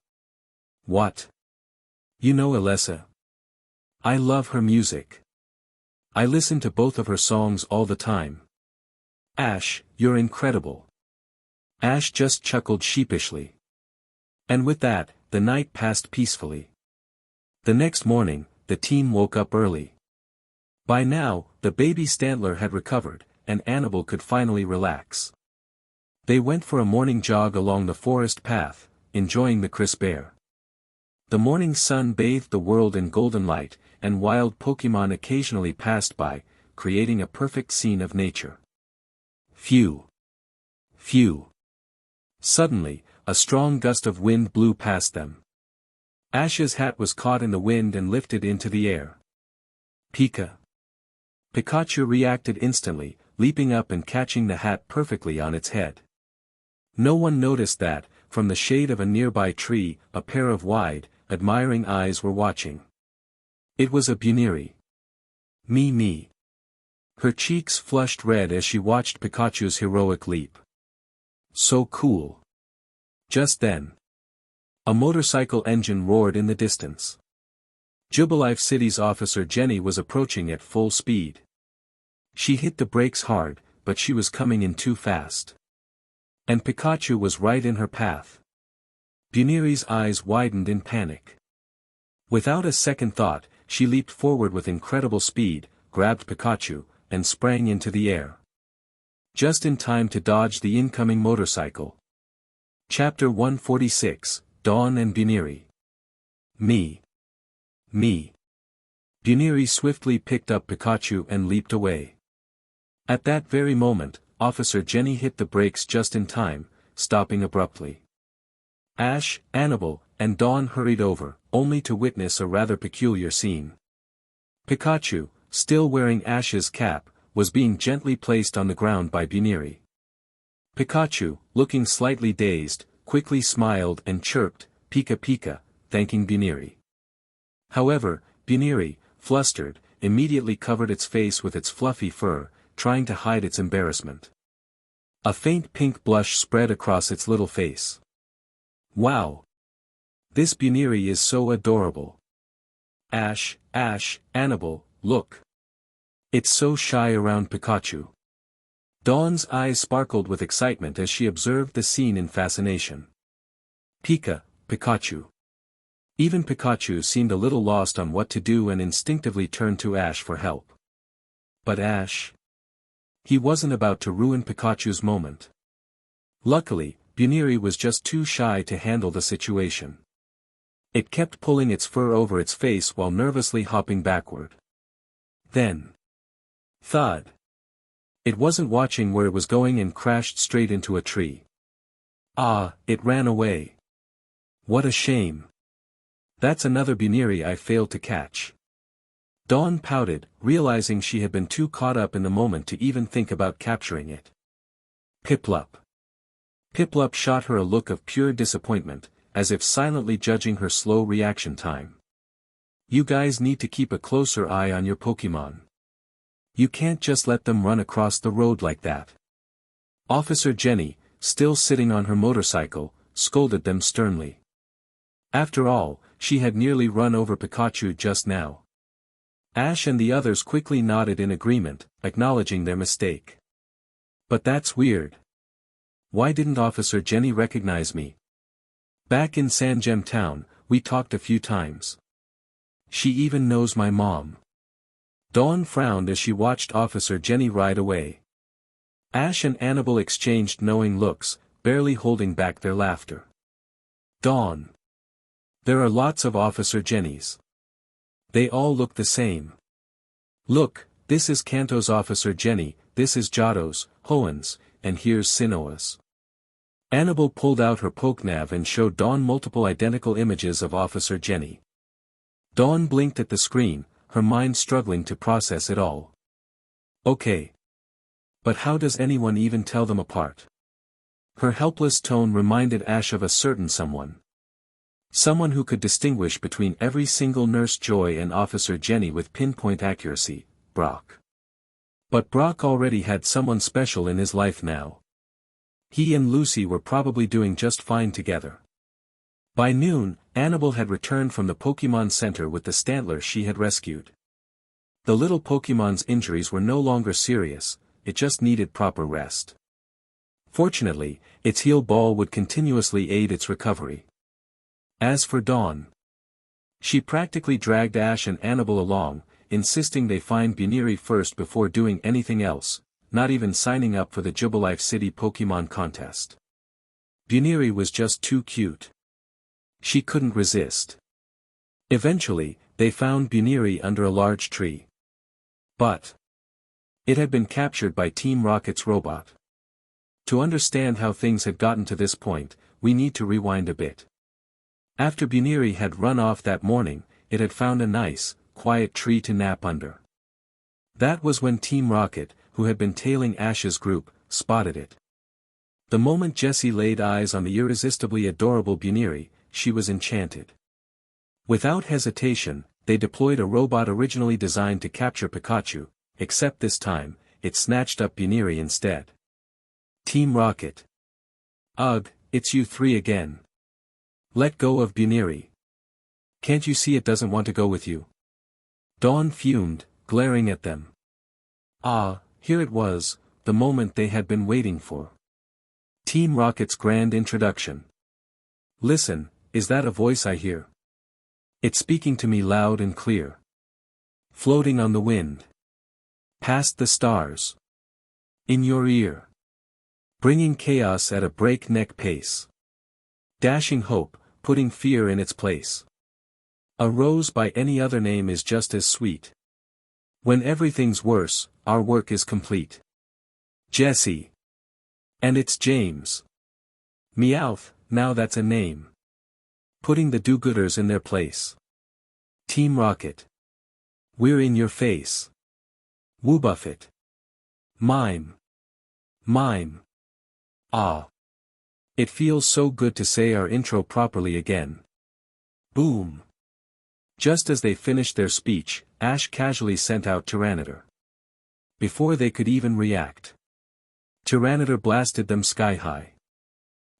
What? You know Alessa? I love her music. I listen to both of her songs all the time. Ash, you're incredible. Ash just chuckled sheepishly. And with that, the night passed peacefully. The next morning, the team woke up early. By now, the baby Stantler had recovered, and Annabelle could finally relax. They went for a morning jog along the forest path, enjoying the crisp air. The morning sun bathed the world in golden light, and wild Pokémon occasionally passed by, creating a perfect scene of nature. Phew! Phew! Suddenly, a strong gust of wind blew past them. Ash's hat was caught in the wind and lifted into the air. Pika! Pikachu reacted instantly, leaping up and catching the hat perfectly on its head. No one noticed that, from the shade of a nearby tree, a pair of wide, admiring eyes were watching. It was a Buniri. Me. Her cheeks flushed red as she watched Pikachu's heroic leap. So cool. Just then, A motorcycle engine roared in the distance. Jubilife City's Officer Jenny was approaching at full speed. She hit the brakes hard, but she was coming in too fast. And Pikachu was right in her path. Buniri's eyes widened in panic. Without a second thought, she leaped forward with incredible speed, grabbed Pikachu, and sprang into the air. Just in time to dodge the incoming motorcycle. Chapter 146, Dawn and Buniri. Me. Buniri swiftly picked up Pikachu and leaped away. At that very moment, Officer Jenny hit the brakes just in time, stopping abruptly. Ash, Annabelle, and Dawn hurried over, only to witness a rather peculiar scene. Pikachu, still wearing Ash's cap, was being gently placed on the ground by Buniri. Pikachu, looking slightly dazed, quickly smiled and chirped, "Pika Pika," thanking Buniri. However, Buniri, flustered, immediately covered its face with its fluffy fur, trying to hide its embarrassment. A faint pink blush spread across its little face. Wow! This Buniri is so adorable. Ash, Annabelle, look. It's so shy around Pikachu. Dawn's eyes sparkled with excitement as she observed the scene in fascination. Pikachu. Even Pikachu seemed a little lost on what to do and instinctively turned to Ash for help. But Ash? He wasn't about to ruin Pikachu's moment. Luckily, Buniri was just too shy to handle the situation. It kept pulling its fur over its face while nervously hopping backward. Then. Thud. It wasn't watching where it was going and crashed straight into a tree. It ran away. What a shame. That's another Buniri I failed to catch. Dawn pouted, realizing she had been too caught up in the moment to even think about capturing it. Piplup. Piplup shot her a look of pure disappointment, as if silently judging her slow reaction time. You guys need to keep a closer eye on your Pokémon. You can't just let them run across the road like that. Officer Jenny, still sitting on her motorcycle, scolded them sternly. After all, she had nearly run over Pikachu just now. Ash and the others quickly nodded in agreement, acknowledging their mistake. But that's weird. Why didn't Officer Jenny recognize me? Back in Sangem Town, we talked a few times. She even knows my mom. Dawn frowned as she watched Officer Jenny ride away. Ash and Annabelle exchanged knowing looks, barely holding back their laughter. Dawn. There are lots of Officer Jennys. They all look the same. Look, this is Kanto's Officer Jenny, this is Johto's, Hoen's, and here's Sinoa's. Annabelle pulled out her Pokenav and showed Dawn multiple identical images of Officer Jenny. Dawn blinked at the screen, her mind struggling to process it all. Okay. But how does anyone even tell them apart? Her helpless tone reminded Ash of a certain someone. Someone who could distinguish between every single Nurse Joy and Officer Jenny with pinpoint accuracy, Brock. But Brock already had someone special in his life now. He and Lucy were probably doing just fine together. By noon, Annabelle had returned from the Pokémon Center with the Stantler she had rescued. The little Pokémon's injuries were no longer serious, it just needed proper rest. Fortunately, its heal ball would continuously aid its recovery. As for Dawn, she practically dragged Ash and Annabelle along, insisting they find Buniri first before doing anything else, not even signing up for the Jubilife City Pokémon contest. Buniri was just too cute. She couldn't resist. Eventually, they found Buniri under a large tree. But it had been captured by Team Rocket's robot. To understand how things had gotten to this point, we need to rewind a bit. After Buniri had run off that morning, it had found a nice, quiet tree to nap under. That was when Team Rocket, who had been tailing Ash's group, spotted it. The moment Jessie laid eyes on the irresistibly adorable Buniri, she was enchanted. Without hesitation, they deployed a robot originally designed to capture Pikachu, except this time, it snatched up Buniri instead. Team Rocket. Ugh, it's you three again. Let go of Buniri. Can't you see it doesn't want to go with you? Dawn fumed, glaring at them. Ah, here it was, the moment they had been waiting for. Team Rocket's grand introduction. Listen, is that a voice I hear? It's speaking to me loud and clear. Floating on the wind. Past the stars. In your ear. Bringing chaos at a breakneck pace. Dashing hope, putting fear in its place. A rose by any other name is just as sweet. When everything's worse, our work is complete. Jesse. And it's James. Meowth, now that's a name. Putting the do-gooders in their place. Team Rocket. We're in your face. Woobuff it. Mime. Mime. Ah. It feels so good to say our intro properly again. Boom. Just as they finished their speech, Ash casually sent out Tyranitar. Before they could even react, Tyranitar blasted them sky high.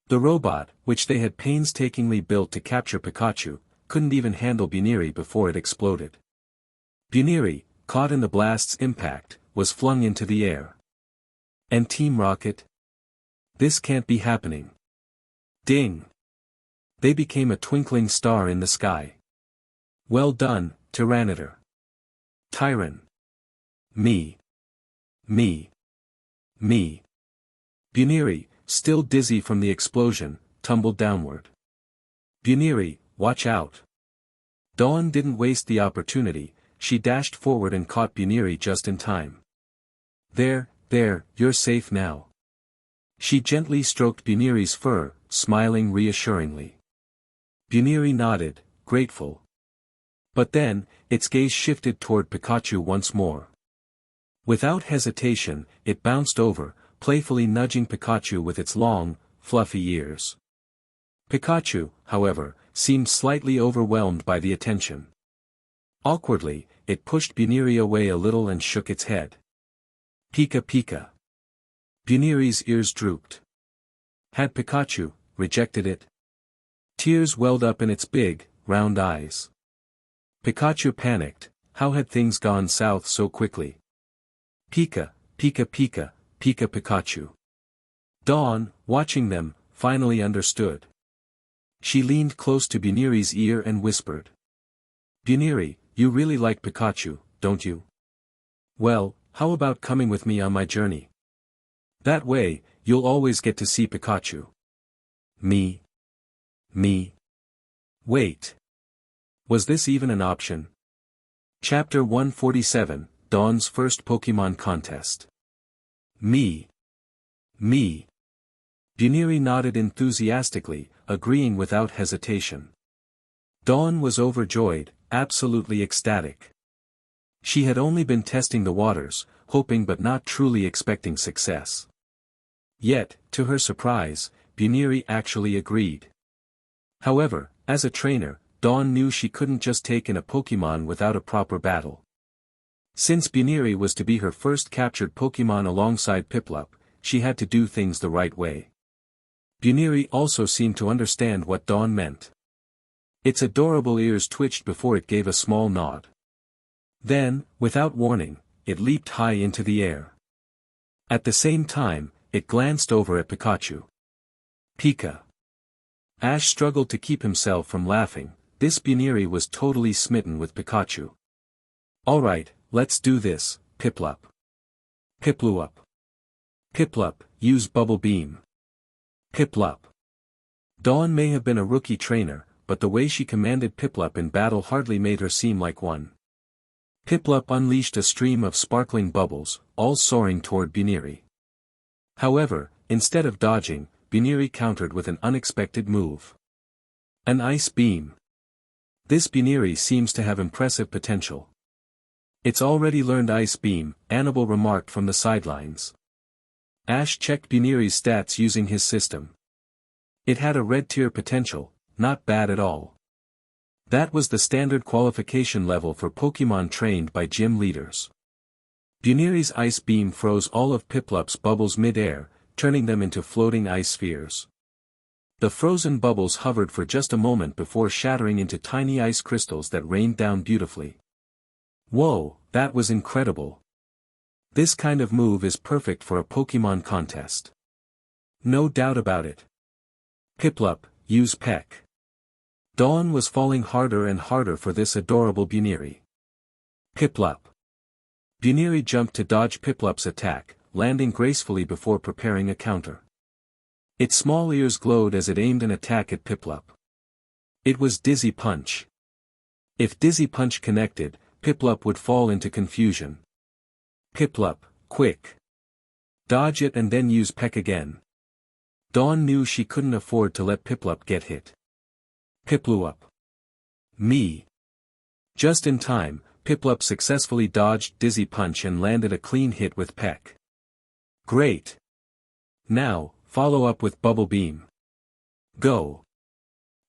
The robot, which they had painstakingly built to capture Pikachu, couldn't even handle Buniri before it exploded. Buniri, caught in the blast's impact, was flung into the air. And Team Rocket? This can't be happening. Ding! They became a twinkling star in the sky. Well done, Tyranitar. Tyran. Me. Me. Me. Buniri, still dizzy from the explosion, tumbled downward. Buniri, watch out. Dawn didn't waste the opportunity, she dashed forward and caught Buniri just in time. There, you're safe now. She gently stroked Buniri's fur, smiling reassuringly. Buniri nodded, grateful. But then, its gaze shifted toward Pikachu once more. Without hesitation, it bounced over, playfully nudging Pikachu with its long, fluffy ears. Pikachu, however, seemed slightly overwhelmed by the attention. Awkwardly, it pushed Buniri away a little and shook its head. Pika Pika. Buniri's ears drooped. Had Pikachu rejected it? Tears welled up in its big, round eyes. Pikachu panicked, how had things gone south so quickly? Pika, Pika Pika, Pika Pikachu. Dawn, watching them, finally understood. She leaned close to Buniri's ear and whispered. Buniri, you really like Pikachu, don't you? Well, how about coming with me on my journey? That way, you'll always get to see Pikachu. Me. Wait. Was this even an option? Chapter 147, Dawn's first Pokémon contest. Me. Buniri nodded enthusiastically, agreeing without hesitation. Dawn was overjoyed, absolutely ecstatic. She had only been testing the waters, hoping but not truly expecting success. Yet, to her surprise, Buniri actually agreed. However, as a trainer, Dawn knew she couldn't just take in a Pokémon without a proper battle. Since Buniri was to be her first captured Pokémon alongside Piplup, she had to do things the right way. Buniri also seemed to understand what Dawn meant. Its adorable ears twitched before it gave a small nod. Then, without warning, it leaped high into the air. At the same time, it glanced over at Pikachu. Pika. Ash struggled to keep himself from laughing. This Buniri was totally smitten with Pikachu. Alright, let's do this, Piplup. Piplup. Piplup, use Bubble Beam. Piplup. Dawn may have been a rookie trainer, but the way she commanded Piplup in battle hardly made her seem like one. Piplup unleashed a stream of sparkling bubbles, all soaring toward Buniri. However, instead of dodging, Buniri countered with an unexpected move. An ice beam. This Buniri seems to have impressive potential. It's already learned Ice Beam, Annabelle remarked from the sidelines. Ash checked Buniri's stats using his system. It had a red tier potential, not bad at all. That was the standard qualification level for Pokémon trained by gym leaders. Buniri's Ice Beam froze all of Piplup's bubbles mid-air, turning them into floating ice spheres. The frozen bubbles hovered for just a moment before shattering into tiny ice crystals that rained down beautifully. Whoa, that was incredible. This kind of move is perfect for a Pokémon contest. No doubt about it. Piplup, use Peck. Dawn was falling harder and harder for this adorable Buniri. Piplup. Buniri jumped to dodge Piplup's attack, landing gracefully before preparing a counter. Its small ears glowed as it aimed an attack at Piplup. It was Dizzy Punch. If Dizzy Punch connected, Piplup would fall into confusion. Piplup, quick. Dodge it and then use Peck again. Dawn knew she couldn't afford to let Piplup get hit. Piplup. Me. Just in time, Piplup successfully dodged Dizzy Punch and landed a clean hit with Peck. Great. Now, follow up with Bubble Beam. Go.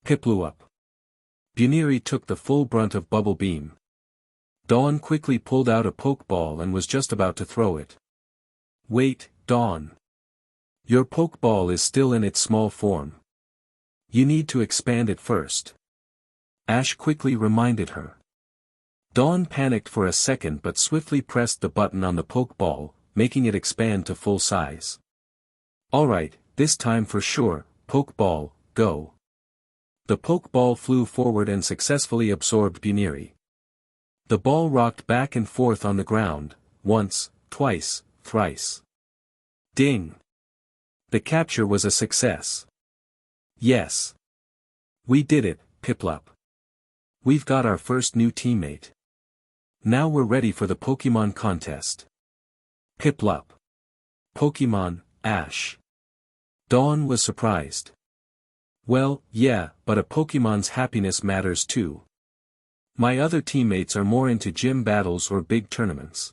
Piplup. Buniri took the full brunt of Bubble Beam. Dawn quickly pulled out a Pokeball and was just about to throw it. Wait, Dawn. Your Pokeball is still in its small form. You need to expand it first. Ash quickly reminded her. Dawn panicked for a second but swiftly pressed the button on the Pokeball, making it expand to full size. Alright, this time for sure, Pokeball, go. The Pokeball flew forward and successfully absorbed Buniri. The ball rocked back and forth on the ground, once, twice, thrice. Ding! The capture was a success. Yes. We did it, Piplup. We've got our first new teammate. Now we're ready for the Pokémon contest. Piplup. Pokémon, Ash. Dawn was surprised. Well, yeah, but a Pokémon's happiness matters too. My other teammates are more into gym battles or big tournaments.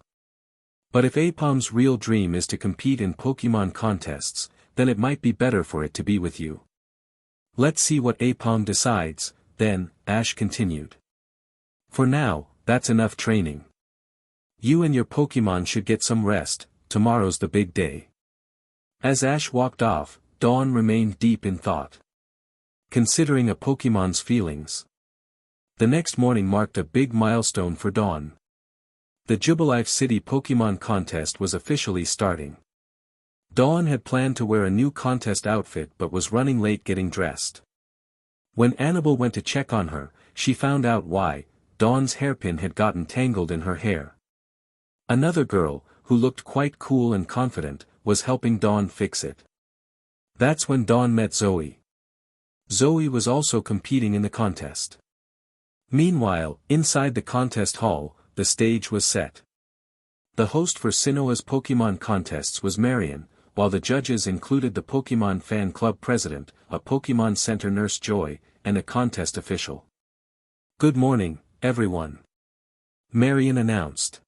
But if Apom's real dream is to compete in Pokémon contests, then it might be better for it to be with you. Let's see what Apom decides, then, Ash continued. For now, that's enough training. You and your Pokémon should get some rest, tomorrow's the big day. As Ash walked off, Dawn remained deep in thought. Considering a Pokémon's feelings. The next morning marked a big milestone for Dawn. The Jubilife City Pokémon contest was officially starting. Dawn had planned to wear a new contest outfit but was running late getting dressed. When Annabelle went to check on her, she found out why. Dawn's hairpin had gotten tangled in her hair. Another girl, who looked quite cool and confident, was helping Dawn fix it. That's when Dawn met Zoe. Zoe was also competing in the contest. Meanwhile, inside the contest hall, the stage was set. The host for Sinoa's Pokémon contests was Marion, while the judges included the Pokémon Fan Club president, a Pokémon Center nurse Joy, and a contest official. Good morning, everyone. Marion announced.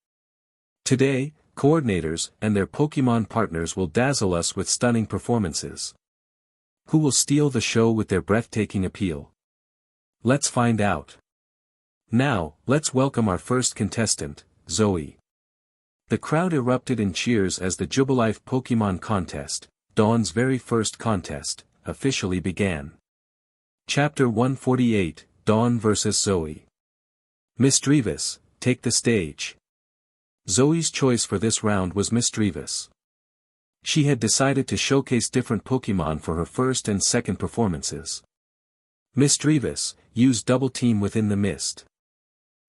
Today, coordinators and their Pokémon partners will dazzle us with stunning performances. Who will steal the show with their breathtaking appeal? Let's find out. Now, let's welcome our first contestant, Zoe. The crowd erupted in cheers as the Jubilife Pokémon contest, Dawn's very first contest, officially began. Chapter 148, Dawn vs. Zoe. Misdreavus, take the stage. Zoe's choice for this round was Misdreavus. She had decided to showcase different Pokémon for her first and second performances. Misdreavus, use Double Team within the mist.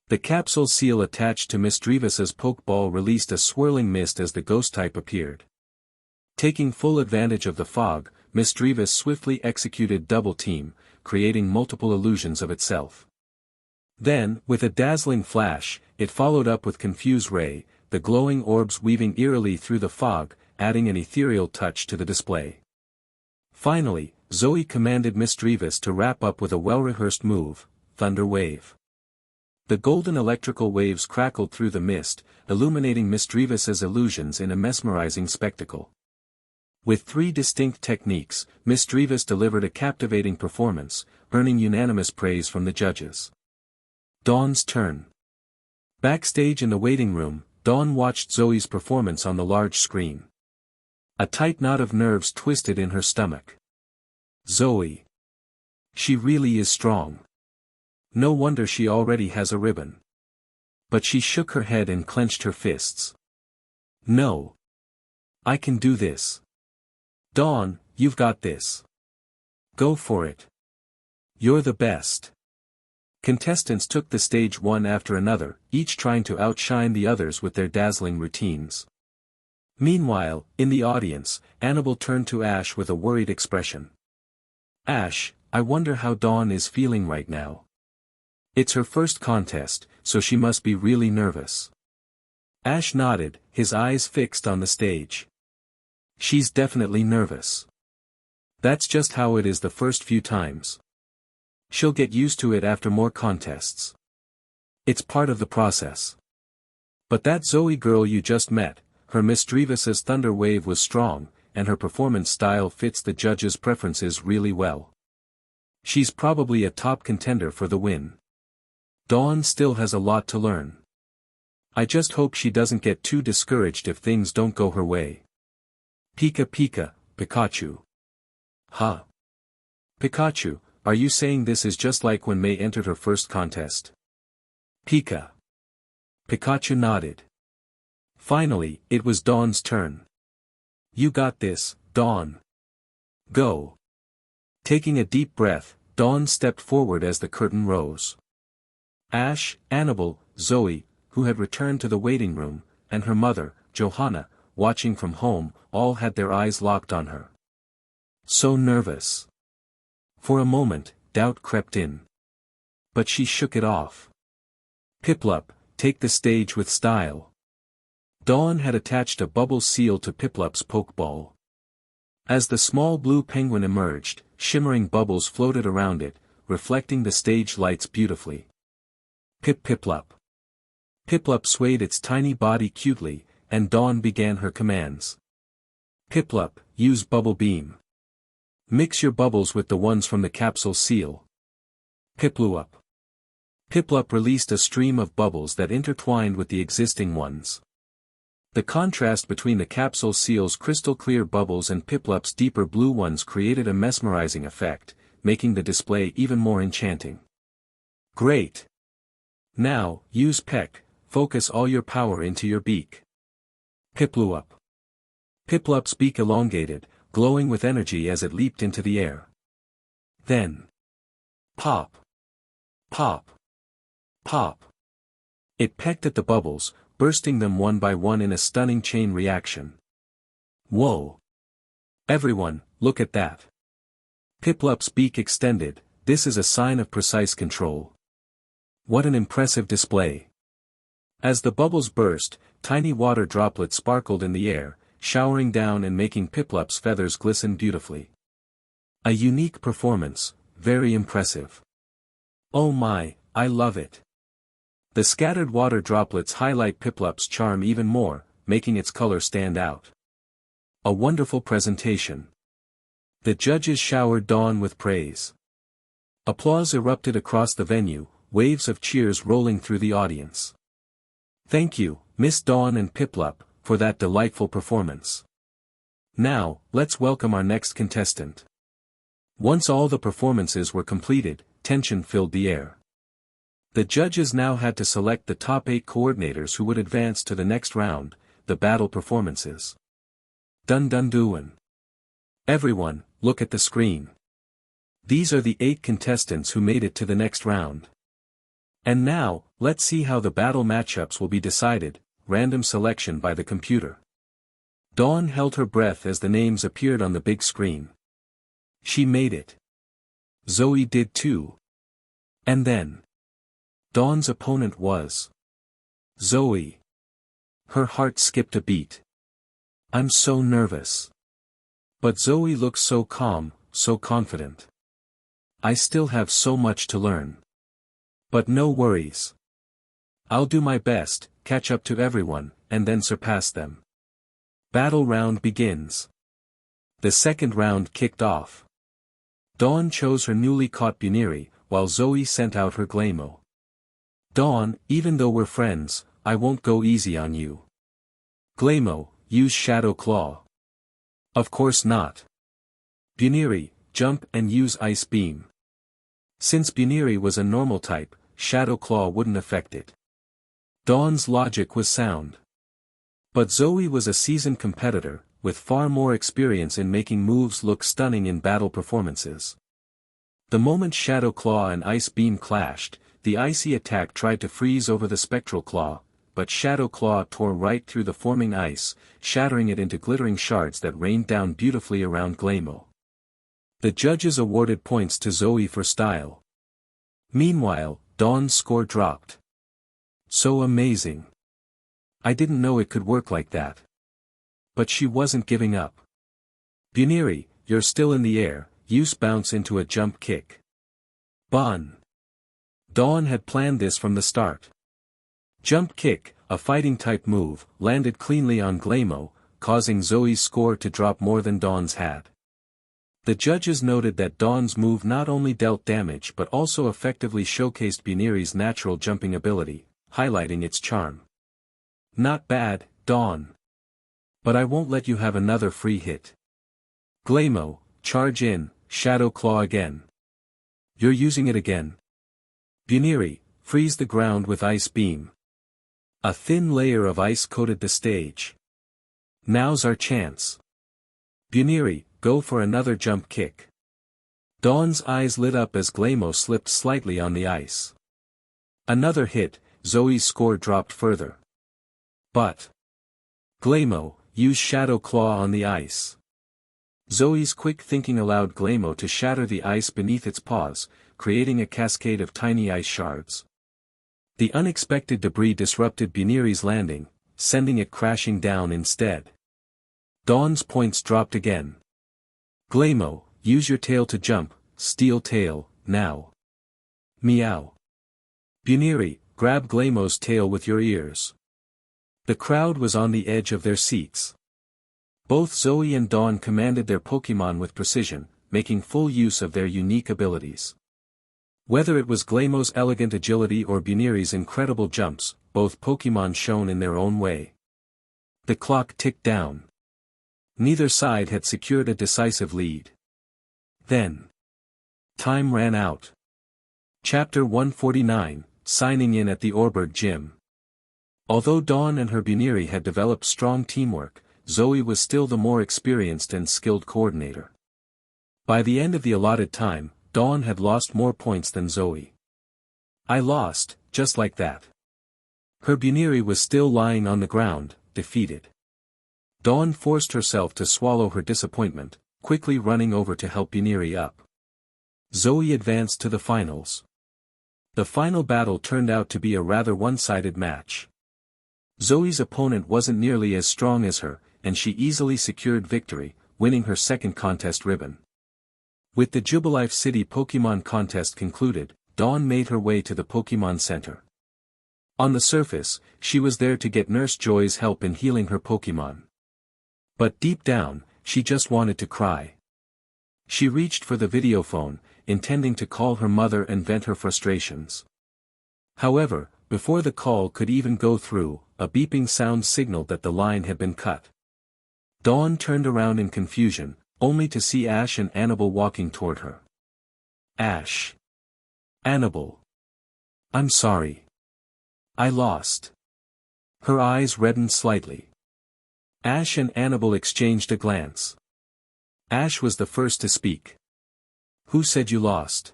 The capsule seal attached to Misdreavus's Pokeball released a swirling mist as the ghost type appeared. Taking full advantage of the fog, Misdreavus swiftly executed Double Team, creating multiple illusions of itself. Then, with a dazzling flash, it followed up with Confuse Ray, the glowing orbs weaving eerily through the fog, adding an ethereal touch to the display. Finally, Zoe commanded Misdreavus to wrap up with a well-rehearsed move, Thunder Wave. The golden electrical waves crackled through the mist, illuminating Misdreavus's illusions in a mesmerizing spectacle. With 3 distinct techniques, Misdreavus delivered a captivating performance, earning unanimous praise from the judges. Dawn's turn. Backstage in the waiting room, Dawn watched Zoe's performance on the large screen. A tight knot of nerves twisted in her stomach. Zoe. She really is strong. No wonder she already has a ribbon. But she shook her head and clenched her fists. No. I can do this. Dawn, you've got this. Go for it. You're the best. Contestants took the stage one after another, each trying to outshine the others with their dazzling routines. Meanwhile, in the audience, Annabelle turned to Ash with a worried expression. Ash, I wonder how Dawn is feeling right now. It's her first contest, so she must be really nervous. Ash nodded, his eyes fixed on the stage. She's definitely nervous. That's just how it is the first few times. She'll get used to it after more contests. It's part of the process. But that Zoe girl you just met, her mischievous thunder wave was strong, and her performance style fits the judges' preferences really well. She's probably a top contender for the win. Dawn still has a lot to learn. I just hope she doesn't get too discouraged if things don't go her way. Pika Pika, Pikachu. Huh? Pikachu, are you saying this is just like when May entered her first contest? Pika. Pikachu nodded. Finally, it was Dawn's turn. You got this, Dawn. Go. Taking a deep breath, Dawn stepped forward as the curtain rose. Ash, Annabelle, Zoe, who had returned to the waiting room, and her mother, Johanna, watching from home, all had their eyes locked on her. So nervous. For a moment, doubt crept in. But she shook it off. Piplup, take the stage with style. Dawn had attached a bubble seal to Piplup's pokeball. As the small blue penguin emerged, shimmering bubbles floated around it, reflecting the stage lights beautifully. Piplup. Piplup swayed its tiny body cutely, and Dawn began her commands. Piplup, use bubble beam. Mix your bubbles with the ones from the capsule seal. Piplup. Piplup released a stream of bubbles that intertwined with the existing ones. The contrast between the capsule seal's crystal-clear bubbles and Piplup's deeper blue ones created a mesmerizing effect, making the display even more enchanting. Great! Now, use Peck, focus all your power into your beak. Piplup. Piplup's beak elongated, glowing with energy as it leaped into the air. Then. Pop. Pop. Pop. It pecked at the bubbles, bursting them one by one in a stunning chain reaction. Whoa! Everyone, look at that. Piplup's beak extended, this is a sign of precise control. What an impressive display. As the bubbles burst, tiny water droplets sparkled in the air, showering down and making Piplup's feathers glisten beautifully. A unique performance, very impressive. Oh my, I love it. The scattered water droplets highlight Piplup's charm even more, making its color stand out. A wonderful presentation. The judges showered Dawn with praise. Applause erupted across the venue, waves of cheers rolling through the audience. Thank you, Miss Dawn and Piplup, for that delightful performance. Now, let's welcome our next contestant. Once all the performances were completed, tension filled the air. The judges now had to select the top 8 coordinators who would advance to the next round, the battle performances. Dun dun dun. Everyone, look at the screen. These are the 8 contestants who made it to the next round. And now, let's see how the battle matchups will be decided, random selection by the computer. Dawn held her breath as the names appeared on the big screen. She made it. Zoe did too. And then. Dawn's opponent was Zoe. Her heart skipped a beat. I'm so nervous. But Zoe looks so calm, so confident. I still have so much to learn. But no worries. I'll do my best, catch up to everyone, and then surpass them. Battle round begins. The second round kicked off. Dawn chose her newly caught Buniri, while Zoe sent out her Glaymo. Dawn, even though we're friends, I won't go easy on you. Glaymo, use Shadow Claw. Of course not. Buniri, jump and use Ice Beam. Since Buniri was a normal type, Shadow Claw wouldn't affect it. Dawn's logic was sound. But Zoe was a seasoned competitor, with far more experience in making moves look stunning in battle performances. The moment Shadow Claw and Ice Beam clashed, the icy attack tried to freeze over the Spectral Claw, but Shadow Claw tore right through the forming ice, shattering it into glittering shards that rained down beautifully around Glamour. The judges awarded points to Zoe for style. Meanwhile, Dawn's score dropped. So amazing. I didn't know it could work like that. But she wasn't giving up. Buniri, you're still in the air, use bounce into a jump kick. Bon. Dawn had planned this from the start. Jump kick, a fighting-type move, landed cleanly on Glamour, causing Zoe's score to drop more than Dawn's had. The judges noted that Dawn's move not only dealt damage but also effectively showcased Buniri's natural jumping ability, highlighting its charm. Not bad, Dawn. But I won't let you have another free hit. Glamour, charge in, Shadow Claw again. You're using it again. Buniri, freeze the ground with Ice Beam. A thin layer of ice coated the stage. Now's our chance. Buniri, go for another jump kick. Dawn's eyes lit up as Glamour slipped slightly on the ice. Another hit, Zoe's score dropped further. But Glamour, use Shadow Claw on the ice. Zoe's quick thinking allowed Glamour to shatter the ice beneath its paws, creating a cascade of tiny ice shards. The unexpected debris disrupted Buniri's landing, sending it crashing down instead. Dawn's points dropped again. Glamour, use your tail to jump, Steel Tail, now. Meow. Buniri, grab Glamour's tail with your ears. The crowd was on the edge of their seats. Both Zoe and Dawn commanded their Pokémon with precision, making full use of their unique abilities. Whether it was Glamour's elegant agility or Buniri's incredible jumps, both Pokémon shone in their own way. The clock ticked down. Neither side had secured a decisive lead. Then time ran out. Chapter 149, Signing in at the Orberd Gym. Although Dawn and her Buniri had developed strong teamwork, Zoe was still the more experienced and skilled coordinator. By the end of the allotted time, Dawn had lost more points than Zoe. I lost, just like that. Her Buniri was still lying on the ground, defeated. Dawn forced herself to swallow her disappointment, quickly running over to help Buniri up. Zoe advanced to the finals. The final battle turned out to be a rather one-sided match. Zoe's opponent wasn't nearly as strong as her, and she easily secured victory, winning her second contest ribbon. With the Jubilife City Pokémon contest concluded, Dawn made her way to the Pokémon Center. On the surface, she was there to get Nurse Joy's help in healing her Pokémon. But deep down, she just wanted to cry. She reached for the videophone, intending to call her mother and vent her frustrations. However, before the call could even go through, a beeping sound signaled that the line had been cut. Dawn turned around in confusion, only to see Ash and Annabelle walking toward her. Ash. Annabelle. I'm sorry. I lost. Her eyes reddened slightly. Ash and Annabelle exchanged a glance. Ash was the first to speak. Who said you lost?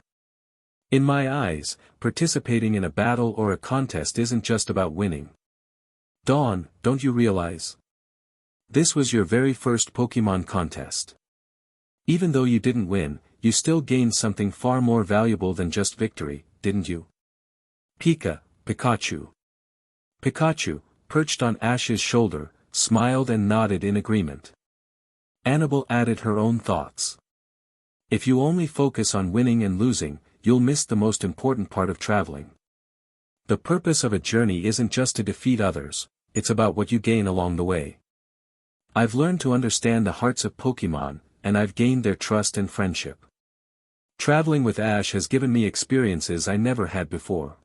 In my eyes, participating in a battle or a contest isn't just about winning. Dawn, don't you realize? This was your very first Pokémon contest. Even though you didn't win, you still gained something far more valuable than just victory, didn't you? Pikachu. Pikachu, perched on Ash's shoulder, smiled and nodded in agreement. Annabelle added her own thoughts. If you only focus on winning and losing, you'll miss the most important part of traveling. The purpose of a journey isn't just to defeat others, it's about what you gain along the way. I've learned to understand the hearts of Pokémon, and I've gained their trust and friendship. Traveling with Ash has given me experiences I never had before.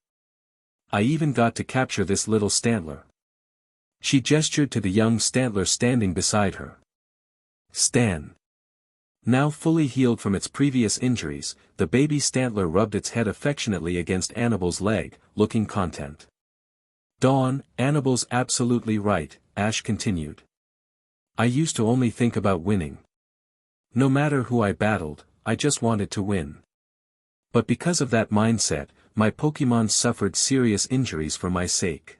I even got to capture this little Stantler. She gestured to the young Stantler standing beside her. Stan. Now fully healed from its previous injuries, the baby Stantler rubbed its head affectionately against Annibal's leg, looking content. Dawn, Annibal's absolutely right, Ash continued. I used to only think about winning. No matter who I battled, I just wanted to win. But because of that mindset, my Pokémon suffered serious injuries for my sake.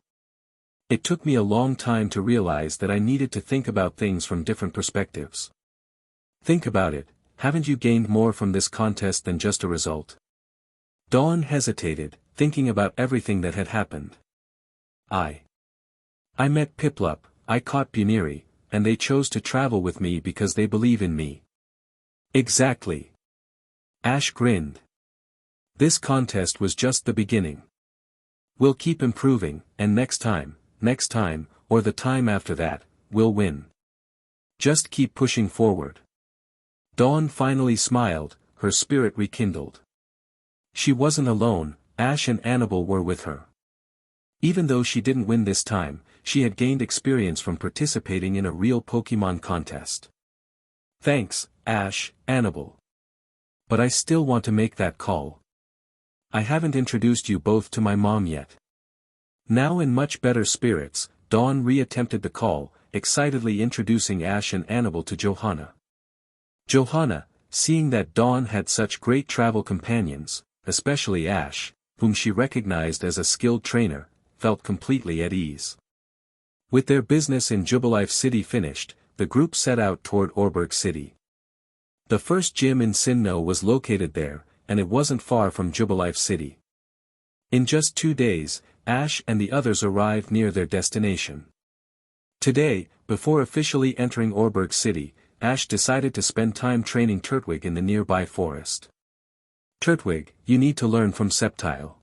It took me a long time to realize that I needed to think about things from different perspectives. Think about it, haven't you gained more from this contest than just a result? Dawn hesitated, thinking about everything that had happened. I met Piplup, I caught Buniri, and they chose to travel with me because they believe in me. Exactly. Ash grinned. This contest was just the beginning. We'll keep improving, and next time, or the time after that, we'll win. Just keep pushing forward. Dawn finally smiled, her spirit rekindled. She wasn't alone, Ash and Annabelle were with her. Even though she didn't win this time, she had gained experience from participating in a real Pokémon contest. Thanks, Ash, Annabelle. But I still want to make that call. I haven't introduced you both to my mom yet. Now in much better spirits, Dawn re-attempted the call, excitedly introducing Ash and Annabelle to Johanna. Johanna, seeing that Dawn had such great travel companions, especially Ash, whom she recognized as a skilled trainer, felt completely at ease. With their business in Jubilife City finished, the group set out toward Orberg City. The first gym in Sinnoh was located there, and it wasn't far from Jubilife City. In just 2 days, Ash and the others arrived near their destination. Today, before officially entering Orberg City, Ash decided to spend time training Turtwig in the nearby forest. Turtwig, you need to learn from Sceptile.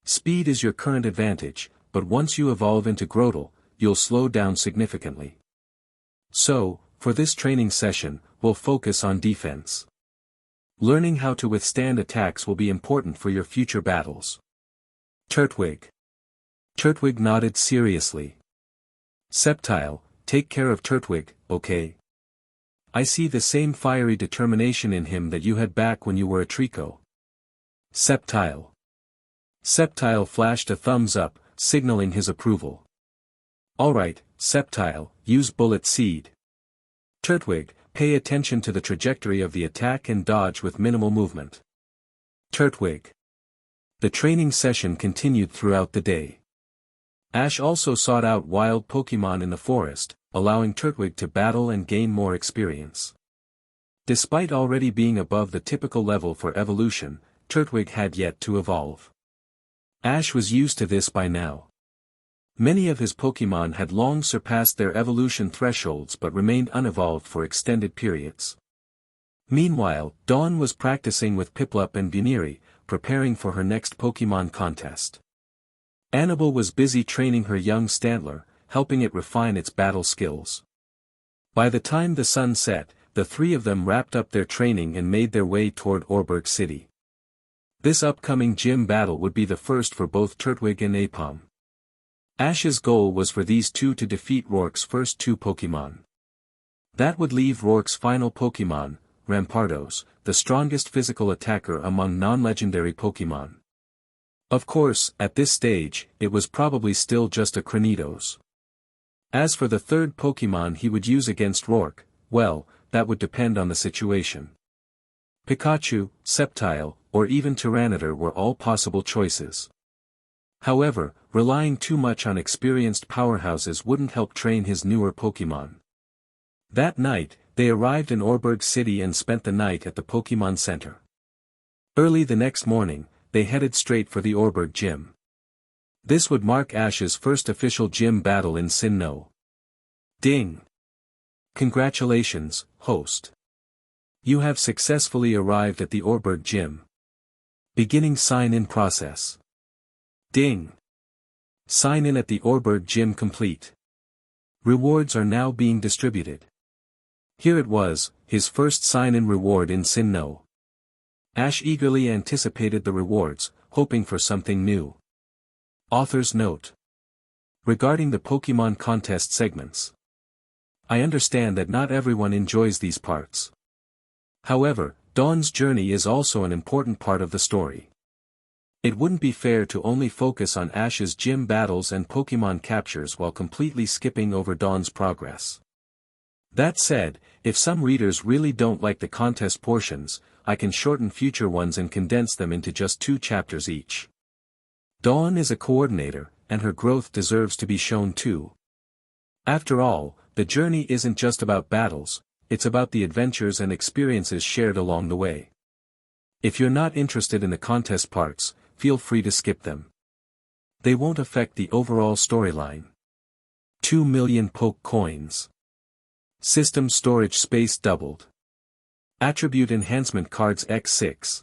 Speed is your current advantage, but once you evolve into Grotle, you'll slow down significantly. So, for this training session, we'll focus on defense. Learning how to withstand attacks will be important for your future battles. Turtwig. Turtwig nodded seriously. Sceptile, take care of Turtwig, okay? I see the same fiery determination in him that you had back when you were a Trico. Sceptile. Sceptile flashed a thumbs up, signaling his approval. Alright, Sceptile, use Bullet Seed. Turtwig, pay attention to the trajectory of the attack and dodge with minimal movement. Turtwig. The training session continued throughout the day. Ash also sought out wild Pokémon in the forest, allowing Turtwig to battle and gain more experience. Despite already being above the typical level for evolution, Turtwig had yet to evolve. Ash was used to this by now. Many of his Pokémon had long surpassed their evolution thresholds but remained unevolved for extended periods. Meanwhile, Dawn was practicing with Piplup and Buniri, preparing for her next Pokémon contest. Annabelle was busy training her young Stantler, helping it refine its battle skills. By the time the sun set, the three of them wrapped up their training and made their way toward Orberg City. This upcoming gym battle would be the first for both Turtwig and Aipom. Ash's goal was for these two to defeat Rourke's first 2 Pokémon. That would leave Rourke's final Pokémon, Rampardos, the strongest physical attacker among non-legendary Pokémon. Of course, at this stage, it was probably still just a Cranidos. As for the third Pokémon he would use against Rourke, well, that would depend on the situation. Pikachu, Sceptile, or even Tyranitar were all possible choices. However, relying too much on experienced powerhouses wouldn't help train his newer Pokémon. That night, they arrived in Orberg City and spent the night at the Pokémon Center. Early the next morning, they headed straight for the Orberg Gym. This would mark Ash's first official gym battle in Sinnoh. Ding! Congratulations, host. You have successfully arrived at the Orberg Gym. Beginning sign-in process. Ding! Sign in at the Orberg Gym complete. Rewards are now being distributed. Here it was, his first sign-in reward in Sinnoh. Ash eagerly anticipated the rewards, hoping for something new. Author's note. Regarding the Pokémon contest segments. I understand that not everyone enjoys these parts. However, Dawn's journey is also an important part of the story. It wouldn't be fair to only focus on Ash's gym battles and Pokémon captures while completely skipping over Dawn's progress. That said, if some readers really don't like the contest portions, I can shorten future ones and condense them into just 2 chapters each. Dawn is a coordinator, and her growth deserves to be shown too. After all, the journey isn't just about battles, it's about the adventures and experiences shared along the way. If you're not interested in the contest parts, feel free to skip them. They won't affect the overall storyline. 2 million Poke Coins. System storage space doubled. Attribute enhancement cards x6.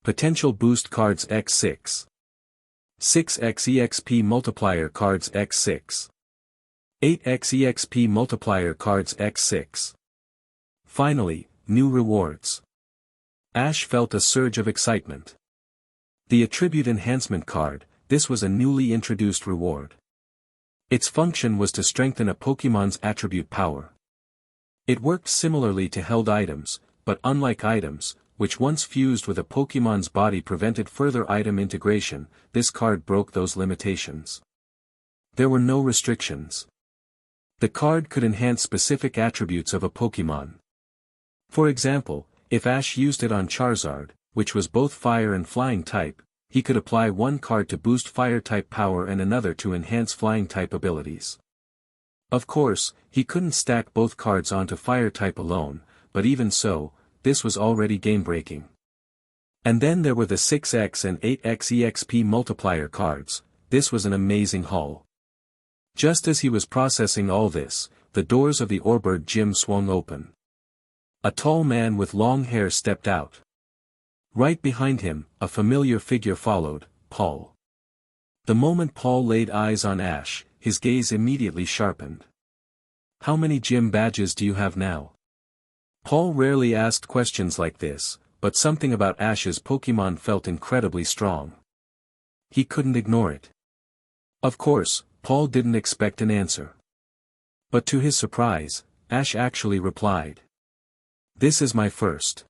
Potential boost cards x6. 6x EXP multiplier cards x6. 8x EXP multiplier cards x6. Finally, new rewards. Ash felt a surge of excitement. The Attribute Enhancement card, this was a newly introduced reward. Its function was to strengthen a Pokémon's attribute power. It worked similarly to held items, but unlike items, which once fused with a Pokémon's body prevented further item integration, this card broke those limitations. There were no restrictions. The card could enhance specific attributes of a Pokémon. For example, if Ash used it on Charizard, which was both fire and flying type, he could apply one card to boost fire type power and another to enhance flying type abilities. Of course, he couldn't stack both cards onto fire type alone, but even so, this was already game-breaking. And then there were the 6x and 8x EXP multiplier cards. This was an amazing haul. Just as he was processing all this, the doors of the Orbird gym swung open. A tall man with long hair stepped out. Right behind him, a familiar figure followed, Paul. The moment Paul laid eyes on Ash, his gaze immediately sharpened. "How many gym badges do you have now?" Paul rarely asked questions like this, but something about Ash's Pokémon felt incredibly strong. He couldn't ignore it. Of course, Paul didn't expect an answer. But to his surprise, Ash actually replied. "This is my first."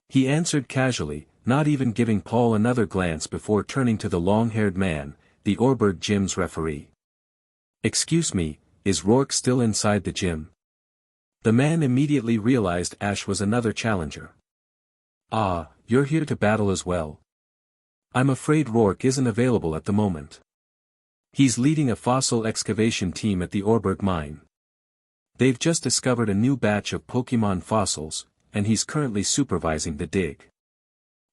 He answered casually, not even giving Paul another glance before turning to the long-haired man, the Orbird gym's referee. "Excuse me, is Rourke still inside the gym?" The man immediately realized Ash was another challenger. "Ah, you're here to battle as well?" "I'm afraid Rourke isn't available at the moment. He's leading a fossil excavation team at the Orbird mine. They've just discovered a new batch of Pokémon fossils, and he's currently supervising the dig.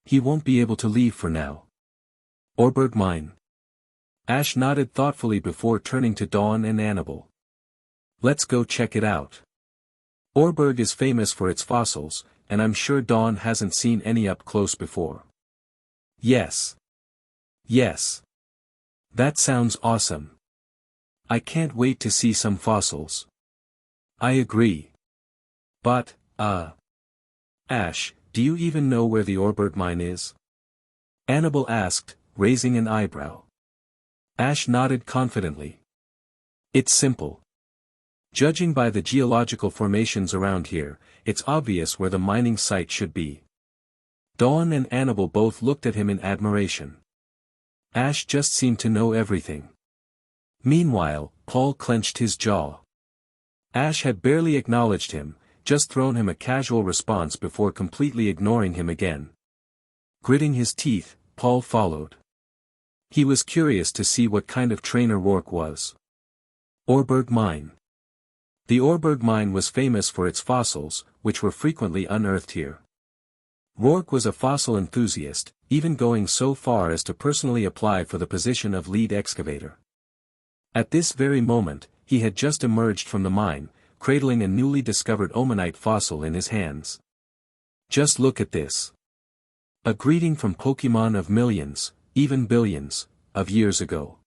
He won't be able to leave for now." "Orbird mine?" Ash nodded thoughtfully before turning to Dawn and Annabelle. "Let's go check it out. Orbird is famous for its fossils, and I'm sure Dawn hasn't seen any up close before." "Yes. Yes. That sounds awesome. I can't wait to see some fossils." "I agree. But, Ash, do you even know where the Orbird mine is?" Annabelle asked, raising an eyebrow. Ash nodded confidently. "It's simple. Judging by the geological formations around here, it's obvious where the mining site should be." Dawn and Annabelle both looked at him in admiration. Ash just seemed to know everything. Meanwhile, Paul clenched his jaw. Ash had barely acknowledged him, just thrown him a casual response before completely ignoring him again. Gritting his teeth, Paul followed. He was curious to see what kind of trainer Rourke was. Orbird mine. The Orbird mine was famous for its fossils, which were frequently unearthed here. Rourke was a fossil enthusiast, even going so far as to personally apply for the position of lead excavator. At this very moment, he had just emerged from the mine, cradling a newly discovered Omanite fossil in his hands. "Just look at this. A greeting from Pokémon of millions, even billions, of years ago.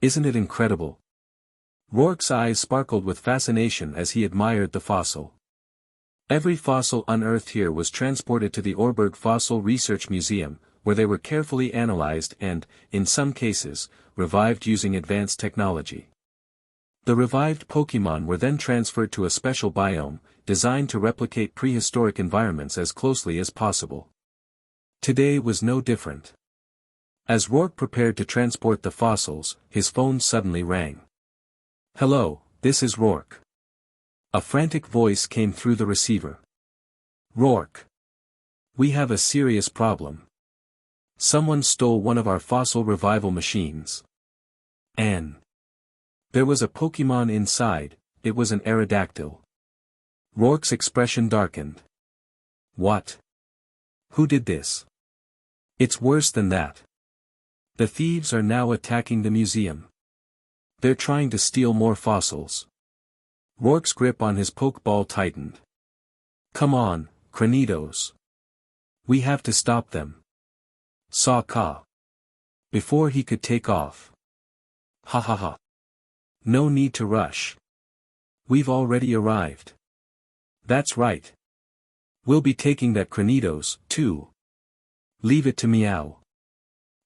Isn't it incredible?" Rourke's eyes sparkled with fascination as he admired the fossil. Every fossil unearthed here was transported to the Orbird Fossil Research Museum, where they were carefully analyzed and, in some cases, revived using advanced technology. The revived Pokémon were then transferred to a special biome, designed to replicate prehistoric environments as closely as possible. Today was no different. As Rourke prepared to transport the fossils, his phone suddenly rang. "Hello, this is Rourke." A frantic voice came through the receiver. "Rourke. We have a serious problem. Someone stole one of our fossil revival machines. And there was a Pokémon inside, it was an Aerodactyl." Rourke's expression darkened. "What? Who did this?" "It's worse than that. The thieves are now attacking the museum. They're trying to steal more fossils." Rourke's grip on his Pokeball tightened. "Come on, Cranidos. We have to stop them." Saw Ka. Before he could take off. "Ha ha ha. No need to rush. We've already arrived." "That's right. We'll be taking that Cranidos, too. Leave it to Meow."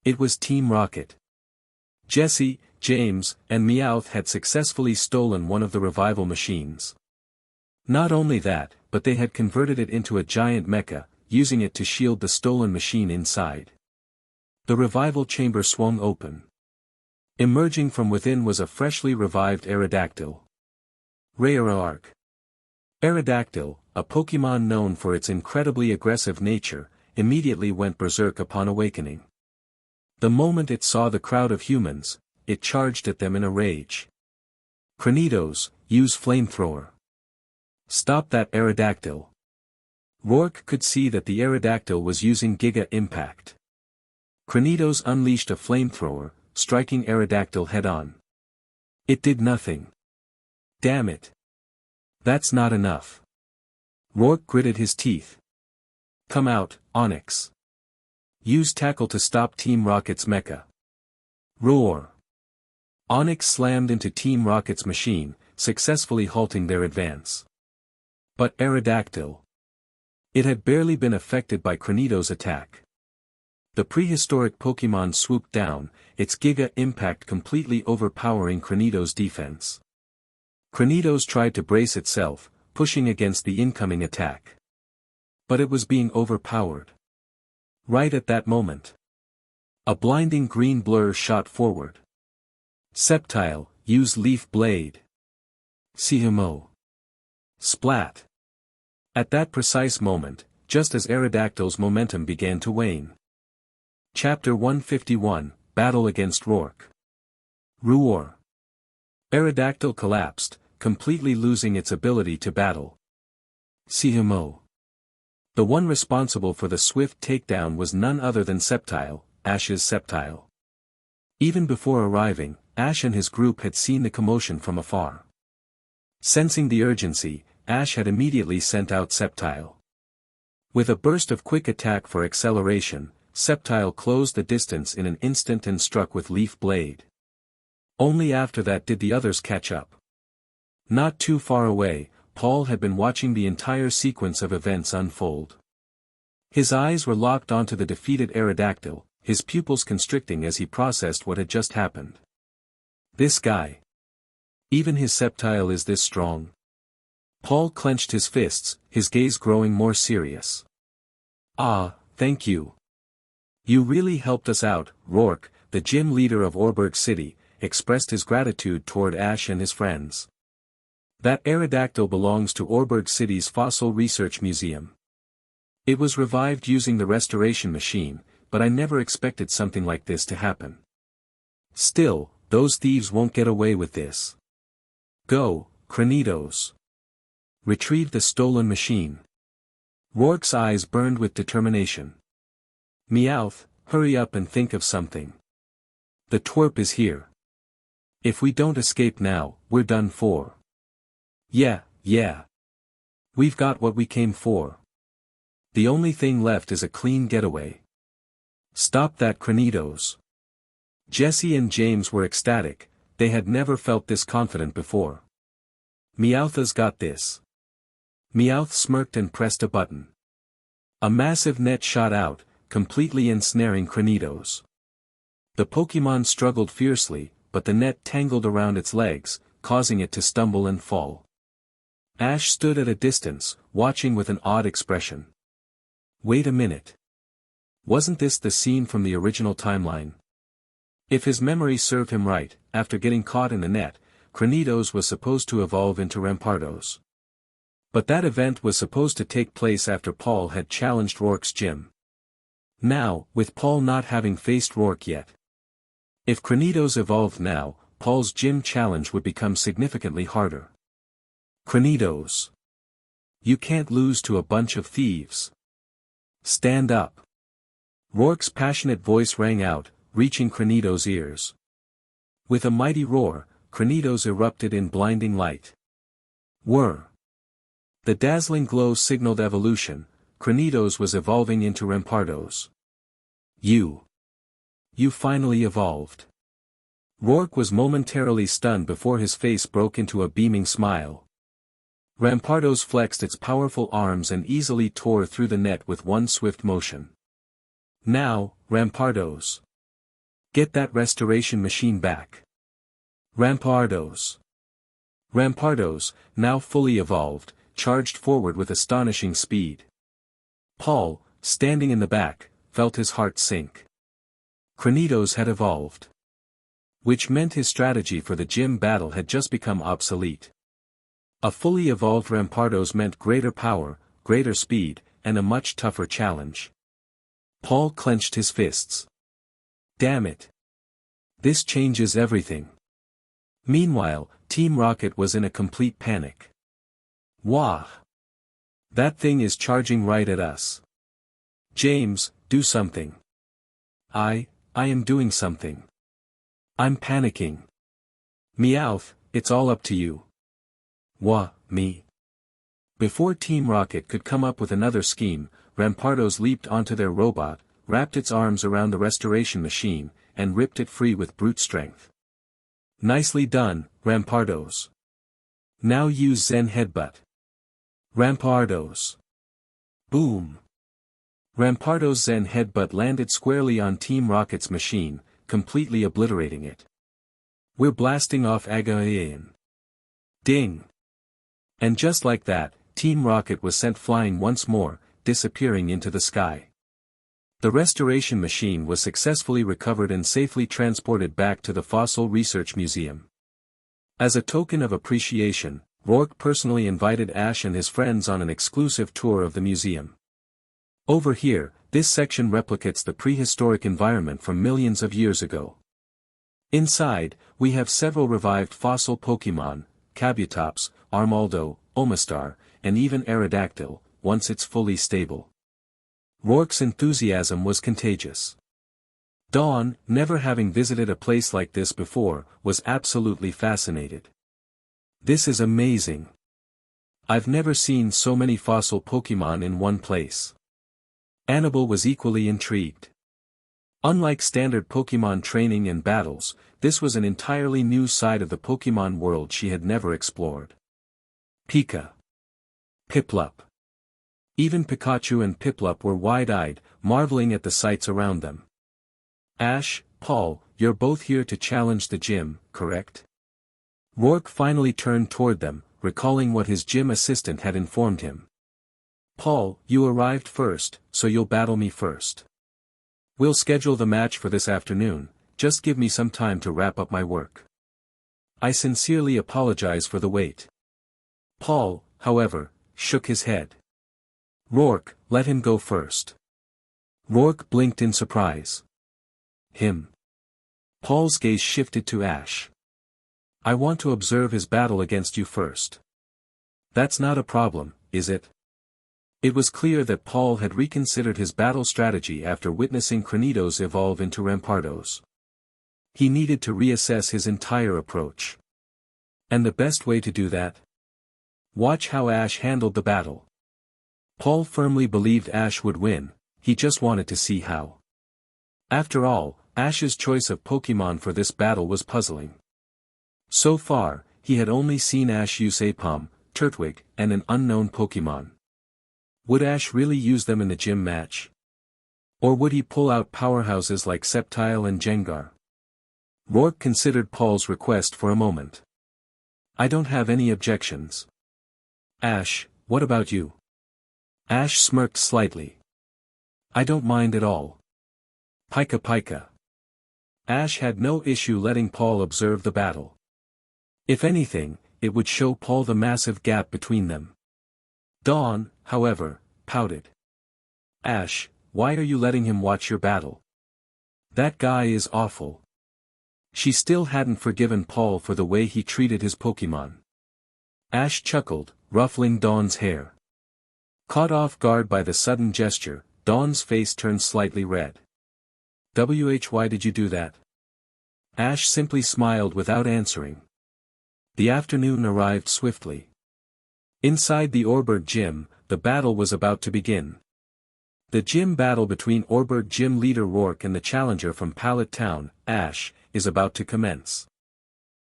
It was Team Rocket. Jesse, James, and Meowth had successfully stolen one of the revival machines. Not only that, but they had converted it into a giant mecha, using it to shield the stolen machine inside. The revival chamber swung open. Emerging from within was a freshly revived Aerodactyl. Rayarark. Aerodactyl, a Pokémon known for its incredibly aggressive nature, immediately went berserk upon awakening. The moment it saw the crowd of humans, it charged at them in a rage. "Cranidos, use flamethrower. Stop that Aerodactyl." Rourke could see that the Aerodactyl was using Giga Impact. Cranidos unleashed a flamethrower, striking Aerodactyl head-on. It did nothing. "Damn it. That's not enough." Rourke gritted his teeth. "Come out, Onyx. Use Tackle to stop Team Rocket's mecha." Roar. Onyx slammed into Team Rocket's machine, successfully halting their advance. But Aerodactyl. It had barely been affected by Cranidos' attack. The prehistoric Pokémon swooped down, its Giga Impact completely overpowering Cranidos' defense. Cranidos tried to brace itself, pushing against the incoming attack. But it was being overpowered. Right at that moment, a blinding green blur shot forward. "Sceptile, use Leaf Blade." Sihimo. Splat. At that precise moment, just as Aerodactyl's momentum began to wane. Chapter 151, Battle against Rourke. Roar. Aerodactyl collapsed, completely losing its ability to battle. Sihimo. The one responsible for the swift takedown was none other than Sceptile, Ash's Sceptile. Even before arriving, Ash and his group had seen the commotion from afar. Sensing the urgency, Ash had immediately sent out Sceptile. With a burst of quick attack for acceleration, Sceptile closed the distance in an instant and struck with Leaf Blade. Only after that did the others catch up. Not too far away, Paul had been watching the entire sequence of events unfold. His eyes were locked onto the defeated Aerodactyl, his pupils constricting as he processed what had just happened. This guy. Even his Sceptile is this strong. Paul clenched his fists, his gaze growing more serious. "Ah, thank you. You really helped us out." Rourke, the gym leader of Orberg City, expressed his gratitude toward Ash and his friends. "That Aerodactyl belongs to Orberg City's Fossil Research Museum. It was revived using the restoration machine, but I never expected something like this to happen. Still, those thieves won't get away with this. Go, Cranidos. Retrieve the stolen machine." Rourke's eyes burned with determination. "Meowth, hurry up and think of something. The twerp is here. If we don't escape now, we're done for." Yeah. We've got what we came for. The only thing left is a clean getaway. Stop that Cranidos." Jesse and James were ecstatic, they had never felt this confident before. "Meowtha's got this." Meowth smirked and pressed a button. A massive net shot out, completely ensnaring Cranidos. The Pokémon struggled fiercely, but the net tangled around its legs, causing it to stumble and fall. Ash stood at a distance, watching with an odd expression. Wait a minute. Wasn't this the scene from the original timeline? If his memory served him right, after getting caught in the net, Cranidos was supposed to evolve into Rampardos. But that event was supposed to take place after Paul had challenged Rourke's gym. Now, with Paul not having faced Rourke yet. If Cranidos evolved now, Paul's gym challenge would become significantly harder. Cranidos. You can't lose to a bunch of thieves. Stand up. Rourke's passionate voice rang out, reaching Cranidos' ears. With a mighty roar, Cranidos erupted in blinding light. Whir. The dazzling glow signaled evolution. Cranidos was evolving into Rampardos. You finally evolved. Rourke was momentarily stunned before his face broke into a beaming smile. Rampardos flexed its powerful arms and easily tore through the net with one swift motion. Now, Rampardos. Get that restoration machine back. Rampardos. Rampardos, now fully evolved, charged forward with astonishing speed. Paul, standing in the back, felt his heart sink. Cranidos had evolved. Which meant his strategy for the gym battle had just become obsolete. A fully evolved Rampardos meant greater power, greater speed, and a much tougher challenge. Paul clenched his fists. Damn it. This changes everything. Meanwhile, Team Rocket was in a complete panic. Wah! That thing is charging right at us. James, do something. I am doing something. I'm panicking. Meowth, it's all up to you. Wah, me. Before Team Rocket could come up with another scheme, Rampardos leaped onto their robot, wrapped its arms around the restoration machine, and ripped it free with brute strength. Nicely done, Rampardos. Now use Zen Headbutt. Rampardos. Boom. Rampardos' Zen Headbutt landed squarely on Team Rocket's machine, completely obliterating it. We're blasting off Agayan. Ding. And just like that, Team Rocket was sent flying once more, disappearing into the sky. The restoration machine was successfully recovered and safely transported back to the Fossil Research Museum. As a token of appreciation, Rourke personally invited Ash and his friends on an exclusive tour of the museum. Over here, this section replicates the prehistoric environment from millions of years ago. Inside, we have several revived fossil Pokémon, Kabutops, Armaldo, Omastar, and even Aerodactyl, once it's fully stable. Rourke's enthusiasm was contagious. Dawn, never having visited a place like this before, was absolutely fascinated. This is amazing. I've never seen so many fossil Pokémon in one place. Annabelle was equally intrigued. Unlike standard Pokémon training and battles, this was an entirely new side of the Pokémon world she had never explored. Pika. Piplup. Even Pikachu and Piplup were wide-eyed, marveling at the sights around them. Ash, Paul, you're both here to challenge the gym, correct? Rourke finally turned toward them, recalling what his gym assistant had informed him. Paul, you arrived first, so you'll battle me first. We'll schedule the match for this afternoon, just give me some time to wrap up my work. I sincerely apologize for the wait. Paul, however, shook his head. Rourke, let him go first. Rourke blinked in surprise. Him. Paul's gaze shifted to Ash. I want to observe his battle against you first. That's not a problem, is it? It was clear that Paul had reconsidered his battle strategy after witnessing Cranidos evolve into Rampardos. He needed to reassess his entire approach. And the best way to do that? Watch how Ash handled the battle. Paul firmly believed Ash would win, he just wanted to see how. After all, Ash's choice of Pokémon for this battle was puzzling. So far, he had only seen Ash use Apom, Turtwig, and an unknown Pokémon. Would Ash really use them in the gym match? Or would he pull out powerhouses like Sceptile and Gengar? Rourke considered Paul's request for a moment. I don't have any objections. Ash, what about you? Ash smirked slightly. I don't mind at all. Pika Pika. Ash had no issue letting Paul observe the battle. If anything, it would show Paul the massive gap between them. Dawn, however, pouted. Ash, why are you letting him watch your battle? That guy is awful. She still hadn't forgiven Paul for the way he treated his Pokémon. Ash chuckled, ruffling Dawn's hair. Caught off guard by the sudden gesture, Dawn's face turned slightly red. Why did you do that? Ash simply smiled without answering. The afternoon arrived swiftly. Inside the Orbird gym, the battle was about to begin. The gym battle between Orbird gym leader Rourke and the challenger from Pallet Town, Ash, is about to commence.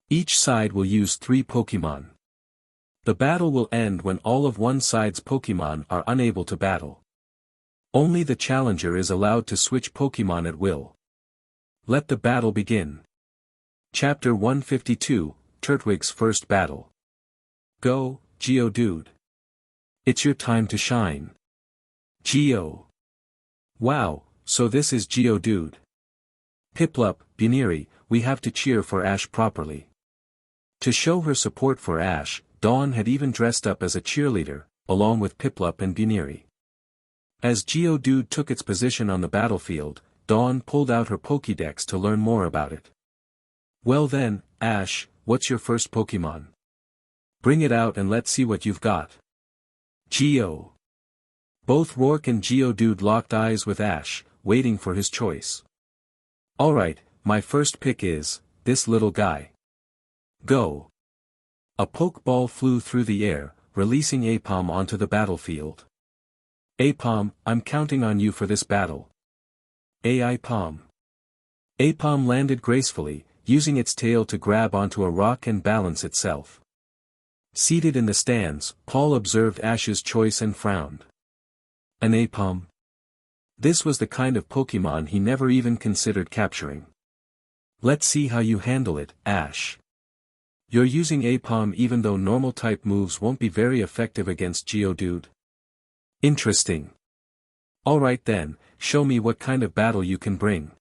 Each side will use 3 Pokémon. The battle will end when all of one side's Pokémon are unable to battle. Only the challenger is allowed to switch Pokémon at will. Let the battle begin. Chapter 152, Turtwig's First Battle. Go, Geodude. It's your time to shine. Geo. Wow, so this is Geodude. Piplup, Buniri, we have to cheer for Ash properly. To show her support for Ash, Dawn had even dressed up as a cheerleader, along with Piplup and Buniri. As Geodude took its position on the battlefield, Dawn pulled out her Pokédex to learn more about it. Well then, Ash, what's your first Pokémon? Bring it out and let's see what you've got. Geo. Both Rourke and Geodude locked eyes with Ash, waiting for his choice. Alright, my first pick is, this little guy. Go. A Pokeball flew through the air, releasing Apom onto the battlefield. Apom, I'm counting on you for this battle. Apom. Apom landed gracefully, using its tail to grab onto a rock and balance itself. Seated in the stands, Paul observed Ash's choice and frowned. An Apom? This was the kind of Pokémon he never even considered capturing. Let's see how you handle it, Ash. You're using Apom even though normal-type moves won't be very effective against Geodude. Interesting. Alright then, show me what kind of battle you can bring.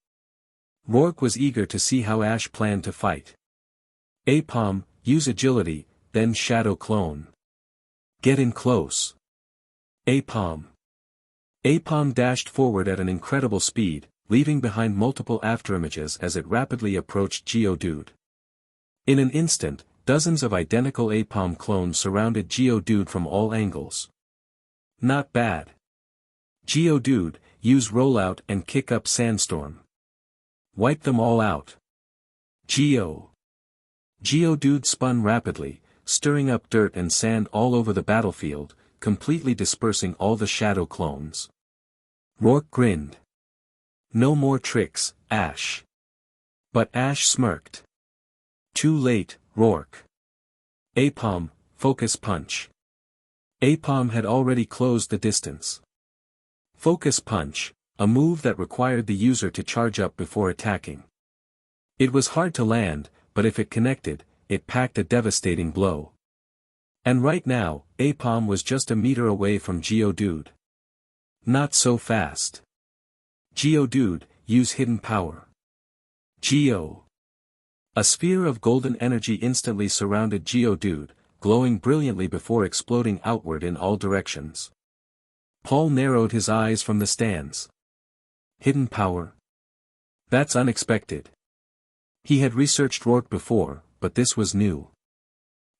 Rourke was eager to see how Ash planned to fight. Apom, use agility, then Shadow Clone. Get in close. Apom. Apom dashed forward at an incredible speed, leaving behind multiple afterimages as it rapidly approached Geodude. In an instant, dozens of identical Apom clones surrounded Geodude from all angles. Not bad. Geodude, use Rollout and kick up Sandstorm. Wipe them all out. Geodude spun rapidly, stirring up dirt and sand all over the battlefield, completely dispersing all the shadow clones. Rourke grinned. No more tricks, Ash. But Ash smirked. Too late, Rourke. Apom, Focus Punch. Apom had already closed the distance. Focus Punch, a move that required the user to charge up before attacking. It was hard to land, but if it connected, it packed a devastating blow. And right now, Apom was just a meter away from Geodude. Not so fast. Geodude, use Hidden Power. Geo. A sphere of golden energy instantly surrounded Geodude, glowing brilliantly before exploding outward in all directions. Paul narrowed his eyes from the stands. Hidden Power? That's unexpected. He had researched Rourke before, but this was new.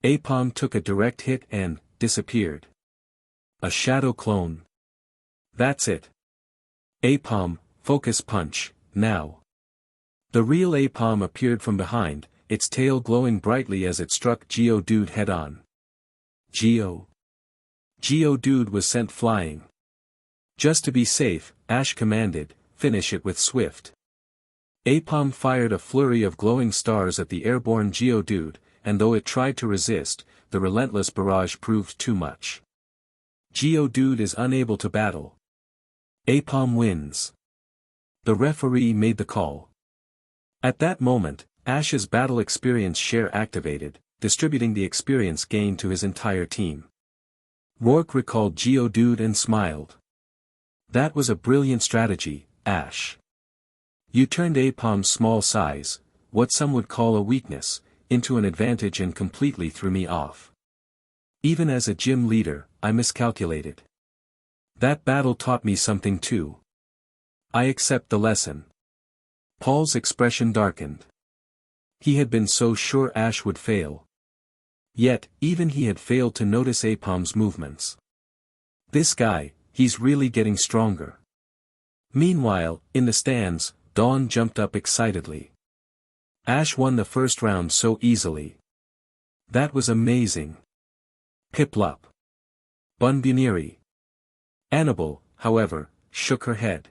Apom took a direct hit and disappeared. A shadow clone. That's it. Apom, Focus Punch, now. The real Apom appeared from behind, its tail glowing brightly as it struck Geodude head-on. Geodude was sent flying. Just to be safe, Ash commanded, finish it with Swift. Apom fired a flurry of glowing stars at the airborne Geodude, and though it tried to resist, the relentless barrage proved too much. Geodude is unable to battle. Apom wins. The referee made the call. At that moment, Ash's battle experience share activated, distributing the experience gained to his entire team. Rourke recalled Geodude and smiled. That was a brilliant strategy, Ash. You turned Apom's small size, what some would call a weakness, into an advantage and completely threw me off. Even as a gym leader, I miscalculated. That battle taught me something too. I accept the lesson. Paul's expression darkened. He had been so sure Ash would fail. Yet, even he had failed to notice Apom's movements. This guy, he's really getting stronger. Meanwhile, in the stands, Dawn jumped up excitedly. Ash won the first round so easily. That was amazing. Piplup. Bunbuniri. Annabelle, however, shook her head.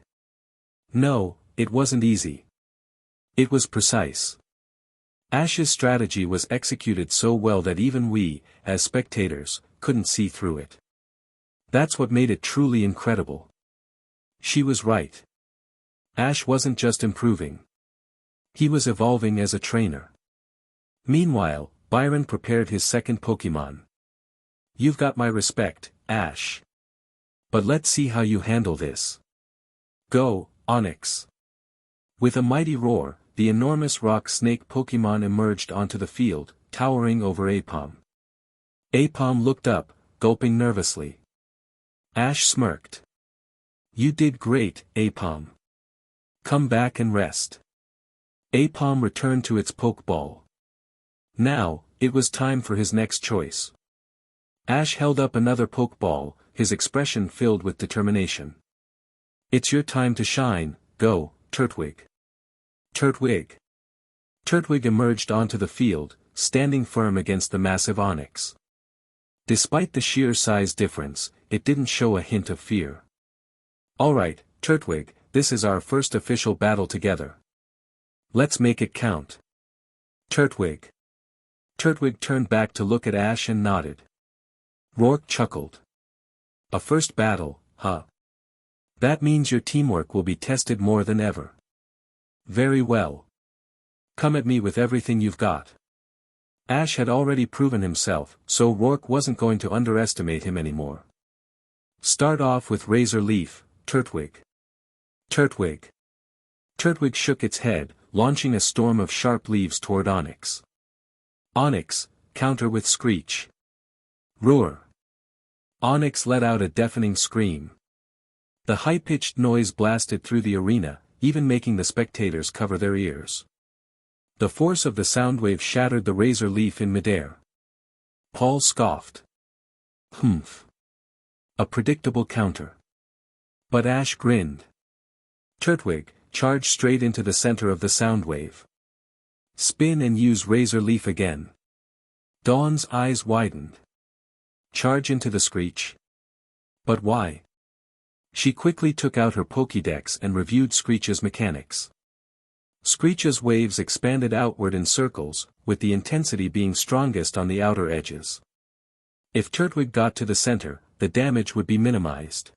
No, it wasn't easy. It was precise. Ash's strategy was executed so well that even we, as spectators, couldn't see through it. That's what made it truly incredible. She was right. Ash wasn't just improving. He was evolving as a trainer. Meanwhile, Byron prepared his second Pokémon. You've got my respect, Ash. But let's see how you handle this. Go, Onix. With a mighty roar, the enormous rock snake Pokémon emerged onto the field, towering over Apom. Apom looked up, gulping nervously. Ash smirked. You did great, Apom. Come back and rest. Apom returned to its Pokeball. Now, it was time for his next choice. Ash held up another Pokeball, his expression filled with determination. It's your time to shine, go, Turtwig. Turtwig. Turtwig emerged onto the field, standing firm against the massive Onix. Despite the sheer size difference, it didn't show a hint of fear. Alright, Turtwig, this is our first official battle together. Let's make it count. Turtwig. Turtwig turned back to look at Ash and nodded. Rourke chuckled. A first battle, huh? That means your teamwork will be tested more than ever. Very well. Come at me with everything you've got. Ash had already proven himself, so Rourke wasn't going to underestimate him anymore. Start off with Razor Leaf, Turtwig. Turtwig. Turtwig shook its head, launching a storm of sharp leaves toward Onix. Onix, counter with Screech. Roar. Onix let out a deafening scream. The high-pitched noise blasted through the arena, even making the spectators cover their ears. The force of the sound wave shattered the razor leaf in midair. Paul scoffed. Humph. A predictable counter. But Ash grinned. Turtwig, charge straight into the center of the sound wave. Spin and use razor leaf again. Dawn's eyes widened. Charge into the Screech. But why? She quickly took out her Pokédex and reviewed Screech's mechanics. Screech's waves expanded outward in circles, with the intensity being strongest on the outer edges. If Turtwig got to the center, the damage would be minimized.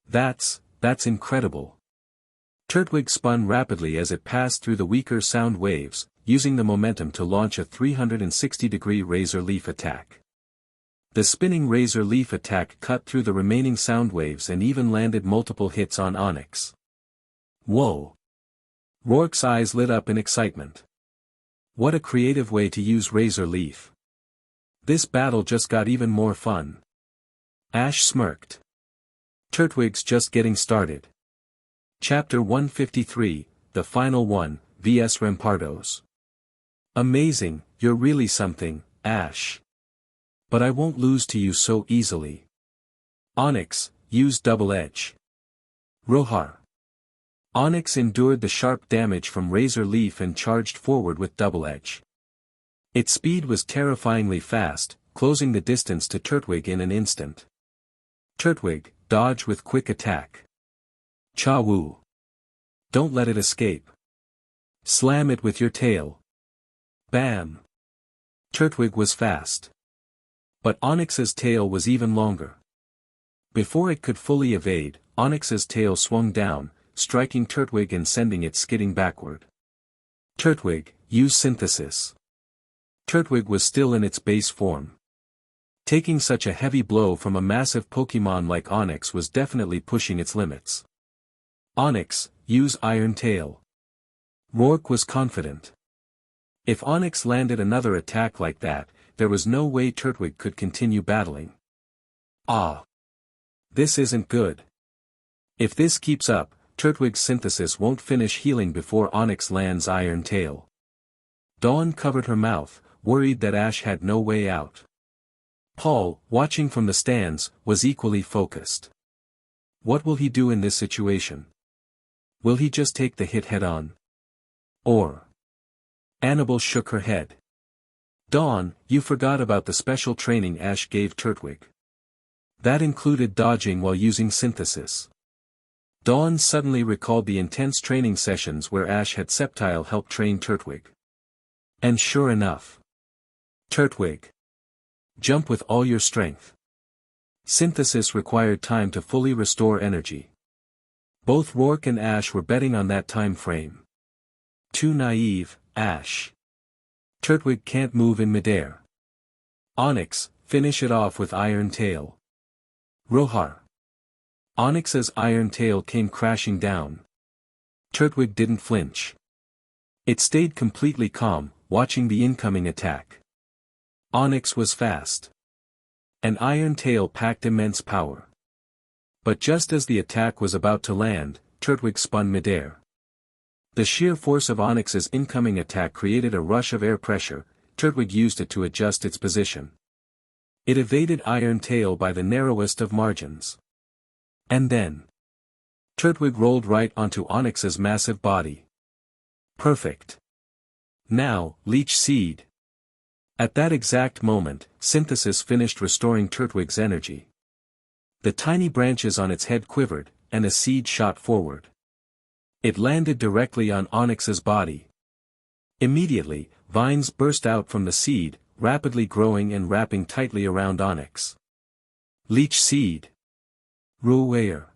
That's incredible. Turtwig spun rapidly as it passed through the weaker sound waves, using the momentum to launch a 360-degree razor leaf attack. The spinning razor leaf attack cut through the remaining sound waves and even landed multiple hits on Onix. Whoa! Rourke's eyes lit up in excitement. What a creative way to use razor leaf. This battle just got even more fun. Ash smirked. Turtwig's just getting started. Chapter 153, The Final One, vs Rampardos. Amazing, you're really something, Ash. But I won't lose to you so easily. Onix, use Double Edge. Roar. Onix endured the sharp damage from Razor Leaf and charged forward with Double Edge. Its speed was terrifyingly fast, closing the distance to Turtwig in an instant. Turtwig, dodge with Quick Attack. Cha-woo. Don't let it escape. Slam it with your tail. Bam. Turtwig was fast. But Onix's tail was even longer. Before it could fully evade, Onix's tail swung down, striking Turtwig and sending it skidding backward. Turtwig, use Synthesis. Turtwig was still in its base form. Taking such a heavy blow from a massive Pokémon like Onix was definitely pushing its limits. Onix, use Iron Tail. Rourke was confident. If Onix landed another attack like that, there was no way Turtwig could continue battling. Ah! This isn't good. If this keeps up, Turtwig's synthesis won't finish healing before Onix lands Iron Tail. Dawn covered her mouth, worried that Ash had no way out. Paul, watching from the stands, was equally focused. What will he do in this situation? Will he just take the hit head-on? Or? Annabelle shook her head. Dawn, you forgot about the special training Ash gave Turtwig. That included dodging while using synthesis. Dawn suddenly recalled the intense training sessions where Ash had Sceptile help train Turtwig. And sure enough. Turtwig. Jump with all your strength. Synthesis required time to fully restore energy. Both Rourke and Ash were betting on that time frame. Too naive, Ash. Turtwig can't move in midair. Onix, finish it off with Iron Tail. Roar. Onix's Iron Tail came crashing down. Turtwig didn't flinch. It stayed completely calm, watching the incoming attack. Onix was fast. An Iron Tail packed immense power. But just as the attack was about to land, Turtwig spun midair. The sheer force of Onix's incoming attack created a rush of air pressure. Turtwig used it to adjust its position. It evaded Iron Tail by the narrowest of margins. And then, Turtwig rolled right onto Onix's massive body. Perfect. Now, Leech Seed. At that exact moment, synthesis finished restoring Turtwig's energy. The tiny branches on its head quivered, and a seed shot forward. It landed directly on Onix's body. Immediately, vines burst out from the seed, rapidly growing and wrapping tightly around Onix. Leech Seed. Roar.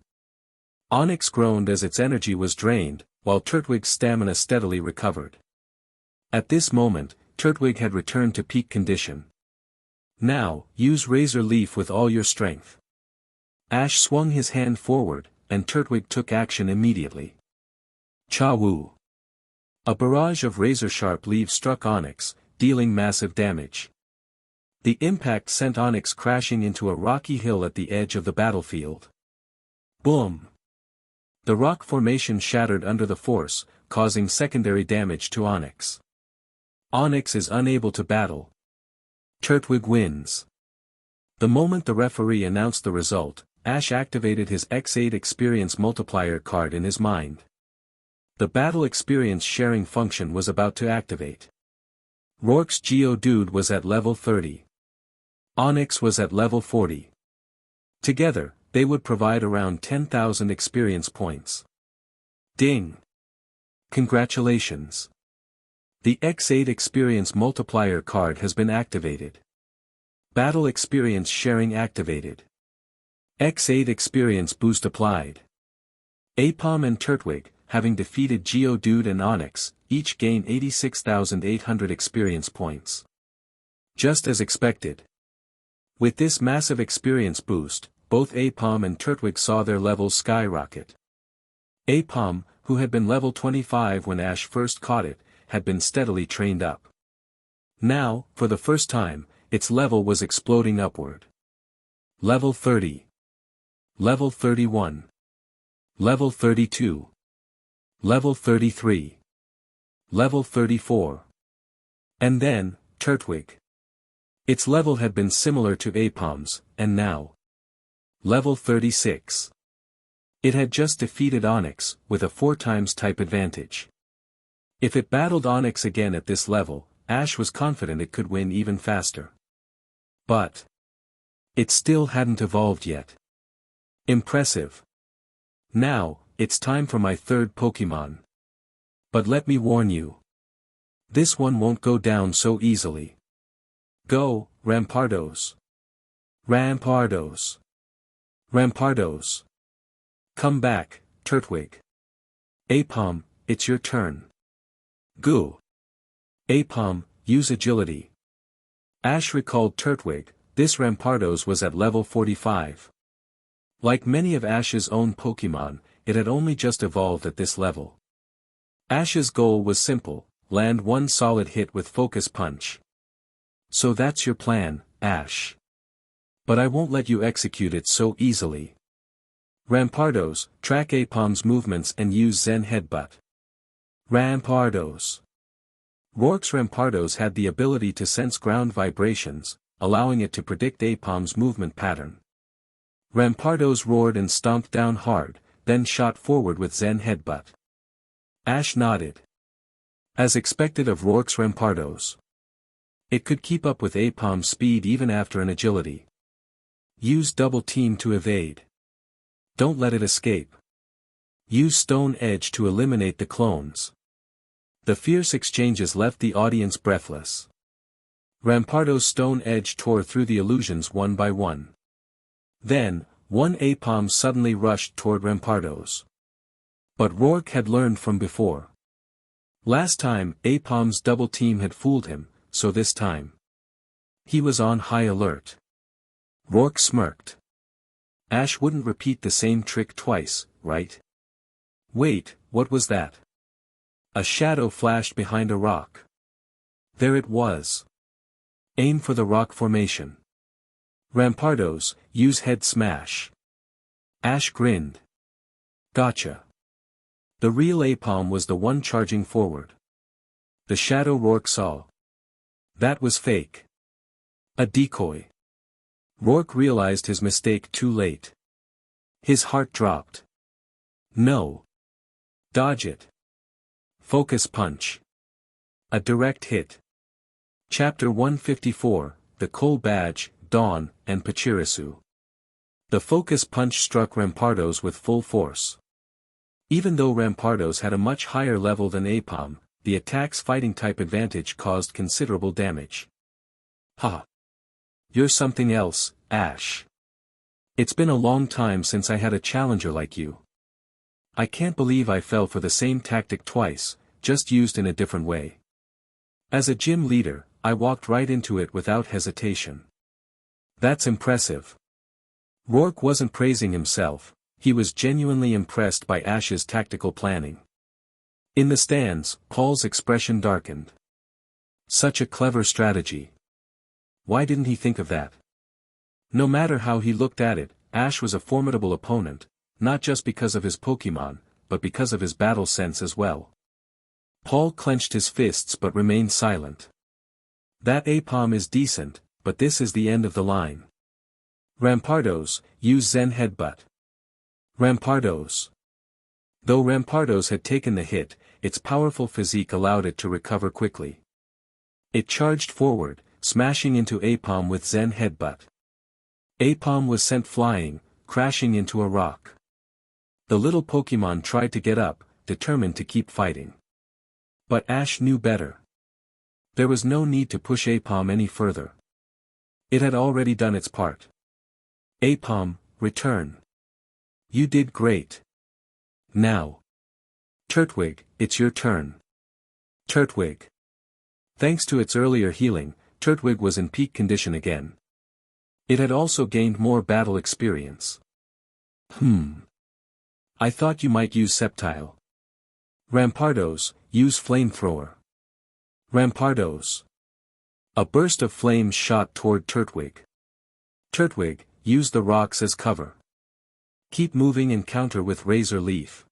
Onix groaned as its energy was drained, while Turtwig's stamina steadily recovered. At this moment, Turtwig had returned to peak condition. Now, use Razor Leaf with all your strength. Ash swung his hand forward, and Turtwig took action immediately. Cha-woo. A barrage of razor-sharp leaves struck Onix, dealing massive damage. The impact sent Onix crashing into a rocky hill at the edge of the battlefield. Boom! The rock formation shattered under the force, causing secondary damage to Onix. Onix is unable to battle. Turtwig wins. The moment the referee announced the result, Ash activated his X8 experience multiplier card in his mind. The battle experience sharing function was about to activate. Rourke's Geodude was at level 30. Onix was at level 40. Together, they would provide around 10,000 experience points. Ding! Congratulations! The X8 experience multiplier card has been activated. Battle experience sharing activated. X8 experience boost applied. Apom and Turtwig, having defeated Geodude and Onix, each gain 86,800 experience points. Just as expected. With this massive experience boost, both Apom and Turtwig saw their levels skyrocket. Apom, who had been level 25 when Ash first caught it, had been steadily trained up. Now, for the first time, its level was exploding upward. Level 30. Level 31. Level 32. Level 33. Level 34. And then, Turtwig. Its level had been similar to Apom's, and now. Level 36. It had just defeated Onix, with a 4x type advantage. If it battled Onix again at this level, Ash was confident it could win even faster. But it still hadn't evolved yet. Impressive. Now, it's time for my third Pokémon. But let me warn you. This one won't go down so easily. Go, Rampardos. Rampardos. Rampardos. Come back, Turtwig. Apom, it's your turn. Goo. Apom, use agility. Ash recalled Turtwig, this Rampardos was at level 45. Like many of Ash's own Pokémon, it had only just evolved at this level. Ash's goal was simple, land one solid hit with Focus Punch. So that's your plan, Ash. But I won't let you execute it so easily. Rampardos, track Aipom's movements and use Zen Headbutt. Rampardos. Rourke's Rampardos had the ability to sense ground vibrations, allowing it to predict Aipom's movement pattern. Rampardos roared and stomped down hard, then shot forward with Zen Headbutt. Ash nodded. As expected of Rourke's Rampardos. It could keep up with Aipom's speed even after an agility. Use Double Team to evade. Don't let it escape. Use Stone Edge to eliminate the clones. The fierce exchanges left the audience breathless. Rampardos' Stone Edge tore through the illusions one by one. Then, one Aipom suddenly rushed toward Rampardos. But Rourke had learned from before. Last time, Aipom's double team had fooled him, so this time. He was on high alert. Rourke smirked. Ash wouldn't repeat the same trick twice, right? Wait, what was that? A shadow flashed behind a rock. There it was. Aim for the rock formation. Rampardos, use Head Smash. Ash grinned. Gotcha. The real Aipom was the one charging forward. The shadow Rourke saw. That was fake. A decoy. Rourke realized his mistake too late. His heart dropped. No. Dodge it. Focus Punch. A direct hit. Chapter 154, The Coal Badge, Dawn, and Pachirisu. The Focus Punch struck Rampardos with full force. Even though Rampardos had a much higher level than Aipom, the attack's fighting-type advantage caused considerable damage. Ha! You're something else, Ash. It's been a long time since I had a challenger like you. I can't believe I fell for the same tactic twice, just used in a different way. As a gym leader, I walked right into it without hesitation. That's impressive. Rourke wasn't praising himself, he was genuinely impressed by Ash's tactical planning. In the stands, Paul's expression darkened. Such a clever strategy. Why didn't he think of that? No matter how he looked at it, Ash was a formidable opponent, not just because of his Pokémon, but because of his battle sense as well. Paul clenched his fists but remained silent. That Aipom is decent, but this is the end of the line. Rampardos, use Zen Headbutt. Rampardos. Though Rampardos had taken the hit, its powerful physique allowed it to recover quickly. It charged forward, smashing into Aipom with Zen Headbutt. Aipom was sent flying, crashing into a rock. The little Pokémon tried to get up, determined to keep fighting. But Ash knew better. There was no need to push Aipom any further. It had already done its part. Aipom, return. You did great. Now. Turtwig, it's your turn. Turtwig. Thanks to its earlier healing, Turtwig was in peak condition again. It had also gained more battle experience. I thought you might use Sceptile. Rampardos, use Flamethrower. Rampardos. A burst of flames shot toward Turtwig. Turtwig, use the rocks as cover. Keep moving and counter with Razor Leaf.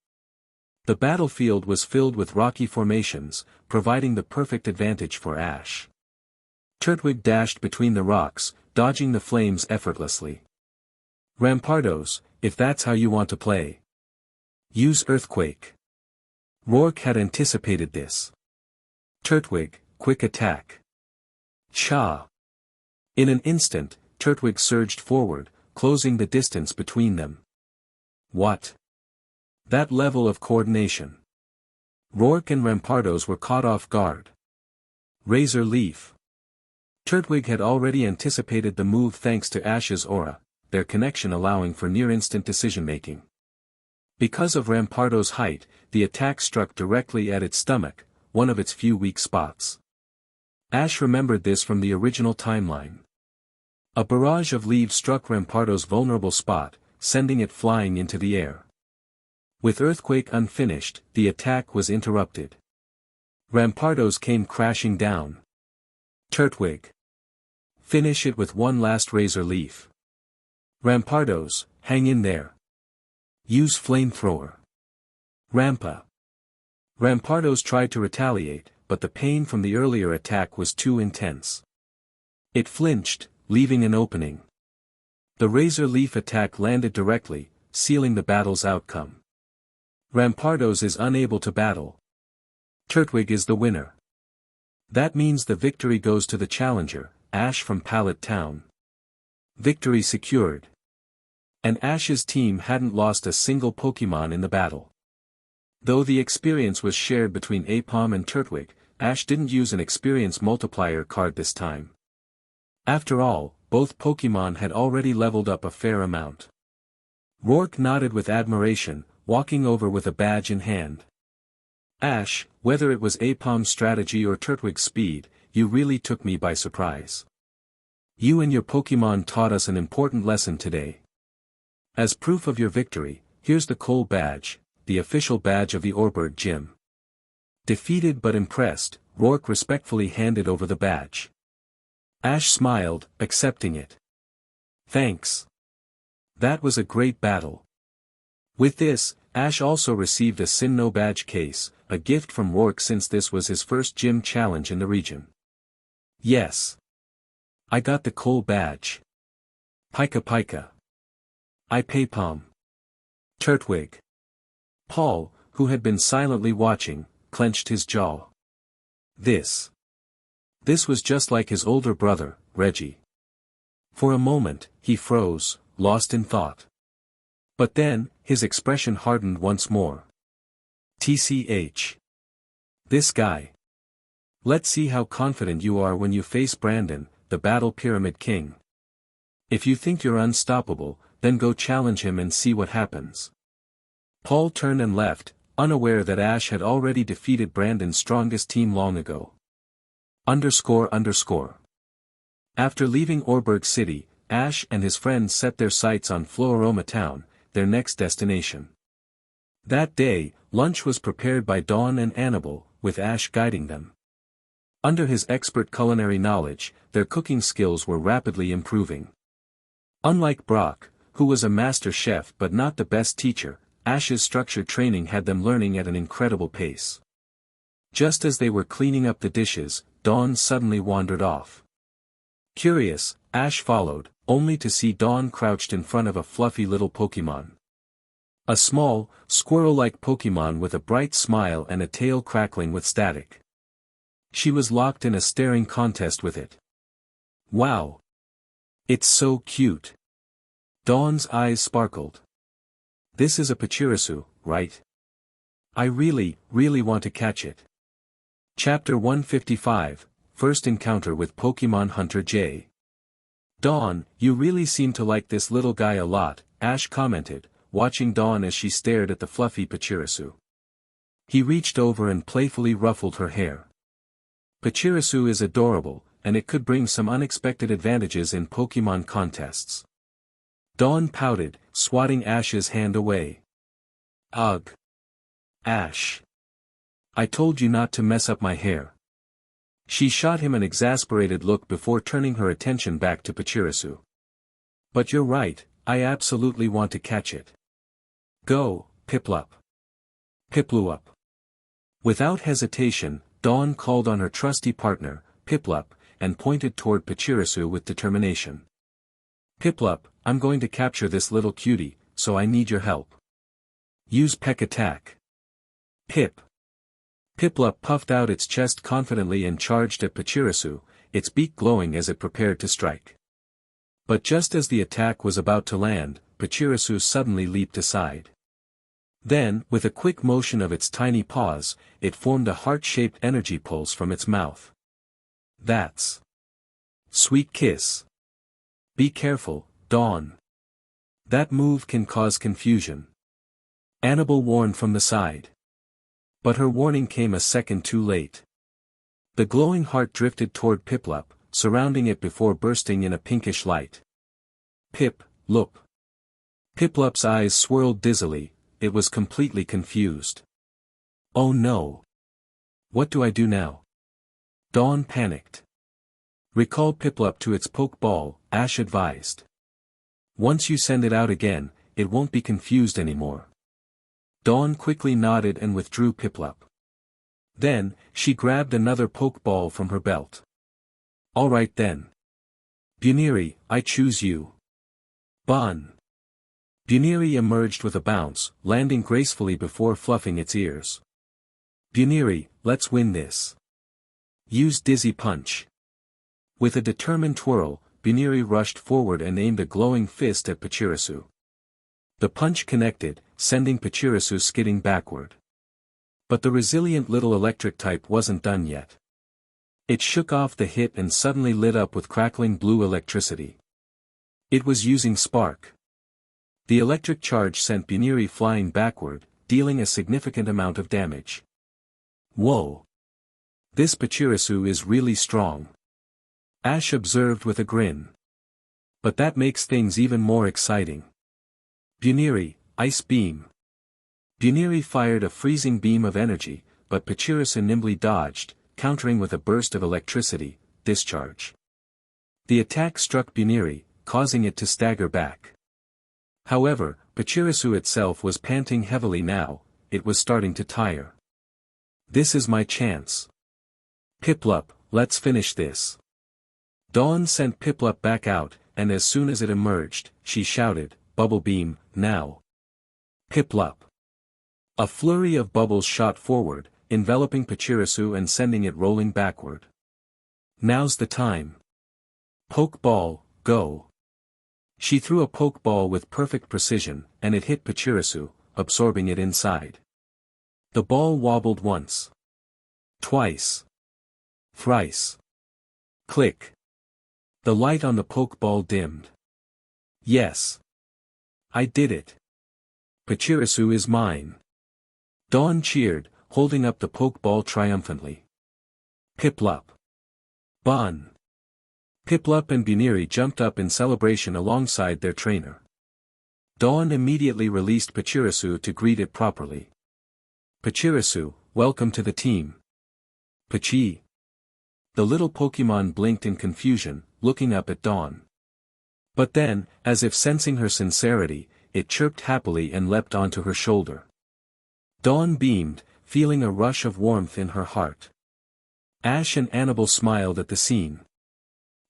The battlefield was filled with rocky formations, providing the perfect advantage for Ash. Turtwig dashed between the rocks, dodging the flames effortlessly. Rampardos, if that's how you want to play. Use Earthquake. Rourke had anticipated this. Turtwig, quick attack. Cha! In an instant, Turtwig surged forward, closing the distance between them. What? That level of coordination. Rourke and Rampardos were caught off guard. Razor Leaf. Turtwig had already anticipated the move thanks to Ash's aura, their connection allowing for near-instant decision-making. Because of Rampardos' height, the attack struck directly at its stomach, one of its few weak spots. Ash remembered this from the original timeline. A barrage of leaves struck Rampardo's vulnerable spot, sending it flying into the air. With Earthquake unfinished, the attack was interrupted. Rampardo's came crashing down. Turtwig. Finish it with one last Razor Leaf. Rampardo's, hang in there. Use Flamethrower. Rampa. Rampardo's tried to retaliate, but the pain from the earlier attack was too intense. It flinched, leaving an opening. The Razor Leaf attack landed directly, sealing the battle's outcome. Rampardo's is unable to battle. Turtwig is the winner. That means the victory goes to the challenger, Ash from Pallet Town. Victory secured. And Ash's team hadn't lost a single Pokémon in the battle. Though the experience was shared between Aipom and Turtwig, Ash didn't use an experience multiplier card this time. After all, both Pokémon had already leveled up a fair amount. Rourke nodded with admiration, walking over with a badge in hand. Ash, whether it was Aipom's strategy or Turtwig's speed, you really took me by surprise. You and your Pokémon taught us an important lesson today. As proof of your victory, here's the Coal Badge, the official badge of the Oreburgh Gym. Defeated but impressed, Rourke respectfully handed over the badge. Ash smiled, accepting it. Thanks. That was a great battle. With this, Ash also received a Sinnoh badge case, a gift from Rourke since this was his first gym challenge in the region. Yes. I got the Coal Badge. Pika Pika. Aipom. Turtwig. Paul, who had been silently watching, clenched his jaw. This was just like his older brother, Reggie. For a moment, he froze, lost in thought. But then, his expression hardened once more. TCH. This guy. Let's see how confident you are when you face Brandon, the Battle Pyramid King. If you think you're unstoppable, then go challenge him and see what happens. Paul turned and left, unaware that Ash had already defeated Brandon's strongest team long ago. __. After leaving Oreburgh City, Ash and his friends set their sights on Floaroma Town, their next destination. That day, lunch was prepared by Dawn and Annabelle, with Ash guiding them. Under his expert culinary knowledge, their cooking skills were rapidly improving. Unlike Brock, who was a master chef but not the best teacher, Ash's structured training had them learning at an incredible pace. Just as they were cleaning up the dishes, Dawn suddenly wandered off. Curious, Ash followed, only to see Dawn crouched in front of a fluffy little Pokémon. A small, squirrel-like Pokémon with a bright smile and a tail crackling with static. She was locked in a staring contest with it. Wow! It's so cute! Dawn's eyes sparkled. This is a Pachirisu, right? I really want to catch it. Chapter 155, First Encounter with Pokémon Hunter J. Dawn, you really seem to like this little guy a lot, Ash commented, watching Dawn as she stared at the fluffy Pachirisu. He reached over and playfully ruffled her hair. Pachirisu is adorable, and it could bring some unexpected advantages in Pokémon contests. Dawn pouted, swatting Ash's hand away. Ugh. Ash. I told you not to mess up my hair. She shot him an exasperated look before turning her attention back to Pachirisu. But you're right, I absolutely want to catch it. Go, Piplup. Piplup. Without hesitation, Dawn called on her trusty partner, Piplup, and pointed toward Pachirisu with determination. Piplup, I'm going to capture this little cutie, so I need your help. Use Peck Attack. Pip. Piplup puffed out its chest confidently and charged at Pachirisu, its beak glowing as it prepared to strike. But just as the attack was about to land, Pachirisu suddenly leaped aside. Then, with a quick motion of its tiny paws, it formed a heart-shaped energy pulse from its mouth. That's Sweet Kiss. Be careful, Dawn. That move can cause confusion. Annabelle warned from the side. But her warning came a second too late. The glowing heart drifted toward Piplup, surrounding it before bursting in a pinkish light. Pip, look. Piplup's eyes swirled dizzily, it was completely confused. Oh no! What do I do now? Dawn panicked. Recall Piplup to its Pokeball, Ash advised. Once you send it out again, it won't be confused anymore. Dawn quickly nodded and withdrew Piplup. Then, she grabbed another Pokeball from her belt. Alright then. Buniri, I choose you. Bon. Buniri emerged with a bounce, landing gracefully before fluffing its ears. Buniri, let's win this. Use Dizzy Punch. With a determined twirl, Buniri rushed forward and aimed a glowing fist at Pachirisu. The punch connected, sending Pachirisu skidding backward. But the resilient little electric type wasn't done yet. It shook off the hit and suddenly lit up with crackling blue electricity. It was using Spark. The electric charge sent Buniri flying backward, dealing a significant amount of damage. Whoa! This Pachirisu is really strong. Ash observed with a grin. But that makes things even more exciting. Buniri, Ice Beam. Buniri fired a freezing beam of energy, but Pachirisu nimbly dodged, countering with a burst of electricity, Discharge. The attack struck Buniri, causing it to stagger back. However, Pachirisu itself was panting heavily now, it was starting to tire. This is my chance. Piplup, let's finish this. Dawn sent Piplup back out, and as soon as it emerged, she shouted, Bubble Beam, now. Piplup. A flurry of bubbles shot forward, enveloping Pachirisu and sending it rolling backward. Now's the time. Pokeball, go. She threw a Pokeball with perfect precision, and it hit Pachirisu, absorbing it inside. The ball wobbled once. Twice. Thrice. Click. The light on the Pokeball dimmed. Yes. I did it. Pachirisu is mine. Dawn cheered, holding up the Pokeball triumphantly. Piplup. Bon. Piplup and Buniri jumped up in celebration alongside their trainer. Dawn immediately released Pachirisu to greet it properly. Pachirisu, welcome to the team. Pachi. The little Pokemon blinked in confusion, looking up at Dawn. But then, as if sensing her sincerity, it chirped happily and leapt onto her shoulder. Dawn beamed, feeling a rush of warmth in her heart. Ash and Annabelle smiled at the scene.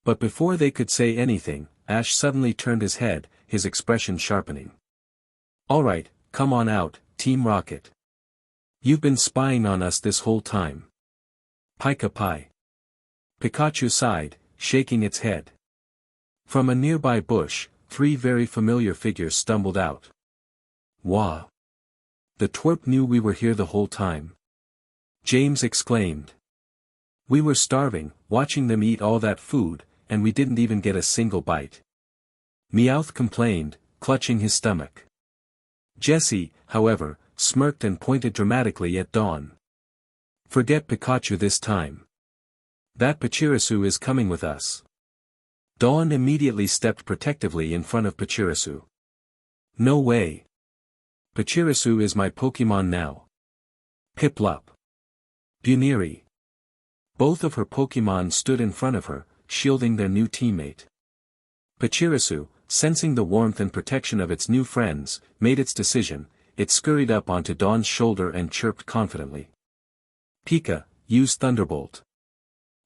But before they could say anything, Ash suddenly turned his head, his expression sharpening. Alright, come on out, Team Rocket. You've been spying on us this whole time. Pika Pi. Pikachu sighed, shaking its head. From a nearby bush, 3 very familiar figures stumbled out. Wah! The twerp knew we were here the whole time. James exclaimed. We were starving, watching them eat all that food, and we didn't even get a single bite. Meowth complained, clutching his stomach. Jessie, however, smirked and pointed dramatically at Dawn. Forget Pikachu this time. That Pachirisu is coming with us. Dawn immediately stepped protectively in front of Pachirisu. No way. Pachirisu is my Pokemon now. Piplup. Buniri. Both of her Pokemon stood in front of her, shielding their new teammate. Pachirisu, sensing the warmth and protection of its new friends, made its decision. It scurried up onto Dawn's shoulder and chirped confidently. Pika, use Thunderbolt.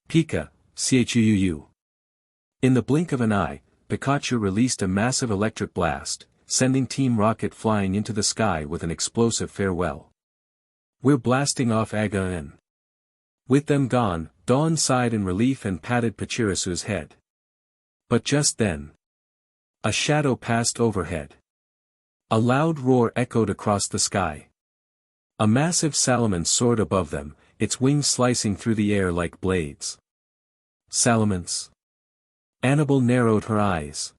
Pika, Chuuu. In the blink of an eye, Pikachu released a massive electric blast, sending Team Rocket flying into the sky with an explosive farewell. We're blasting off again. With them gone, Dawn sighed in relief and patted Pachirisu's head. But just then, a shadow passed overhead. A loud roar echoed across the sky. A massive salamence soared above them, its wings slicing through the air like blades. Salamence. Annabelle narrowed her eyes.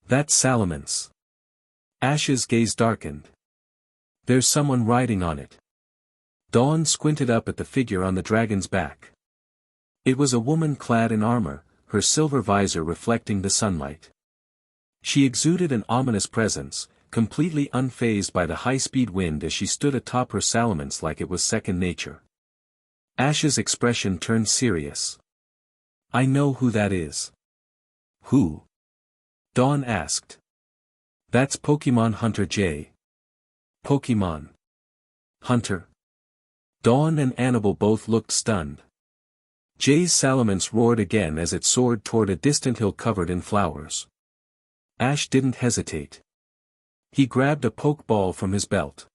That's Salamence. Ash's gaze darkened. There's someone riding on it. Dawn squinted up at the figure on the dragon's back. It was a woman clad in armor, her silver visor reflecting the sunlight. She exuded an ominous presence, completely unfazed by the high-speed wind as she stood atop her salamence like it was second nature. Ash's expression turned serious. "I know who that is." "Who?" Dawn asked. "That's Pokémon Hunter J." "Pokémon Hunter?" Dawn and Annabelle both looked stunned. Jay's salamence roared again as it soared toward a distant hill covered in flowers. Ash didn't hesitate. He grabbed a Pokeball from his belt.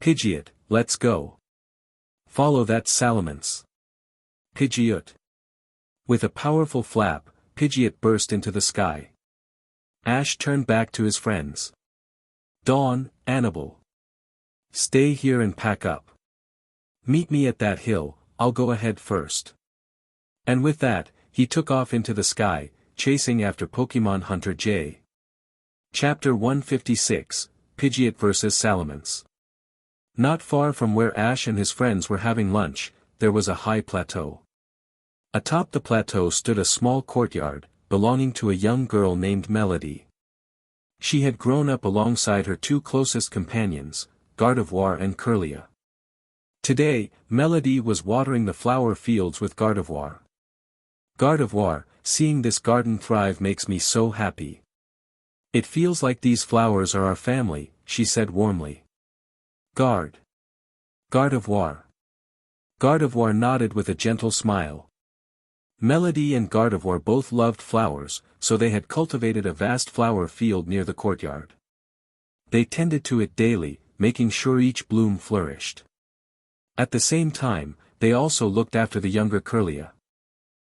"Pidgeot, let's go. Follow that salamence." "Pidgeot." With a powerful flap, Pidgeot burst into the sky. Ash turned back to his friends. "Dawn, Annabelle. Stay here and pack up. Meet me at that hill, I'll go ahead first." And with that, he took off into the sky, chasing after Pokémon Hunter J. Chapter 156, Pidgeot vs. Salamence. Not far from where Ash and his friends were having lunch, there was a high plateau. Atop the plateau stood a small courtyard, belonging to a young girl named Melody. She had grown up alongside her two closest companions, Gardevoir and Curlia. Today, Melody was watering the flower fields with Gardevoir. "Gardevoir, seeing this garden thrive makes me so happy. It feels like these flowers are our family," she said warmly. Gardevoir. Gardevoir nodded with a gentle smile. Melody and Gardevoir both loved flowers, so they had cultivated a vast flower field near the courtyard. They tended to it daily, making sure each bloom flourished. At the same time, they also looked after the younger Curlia.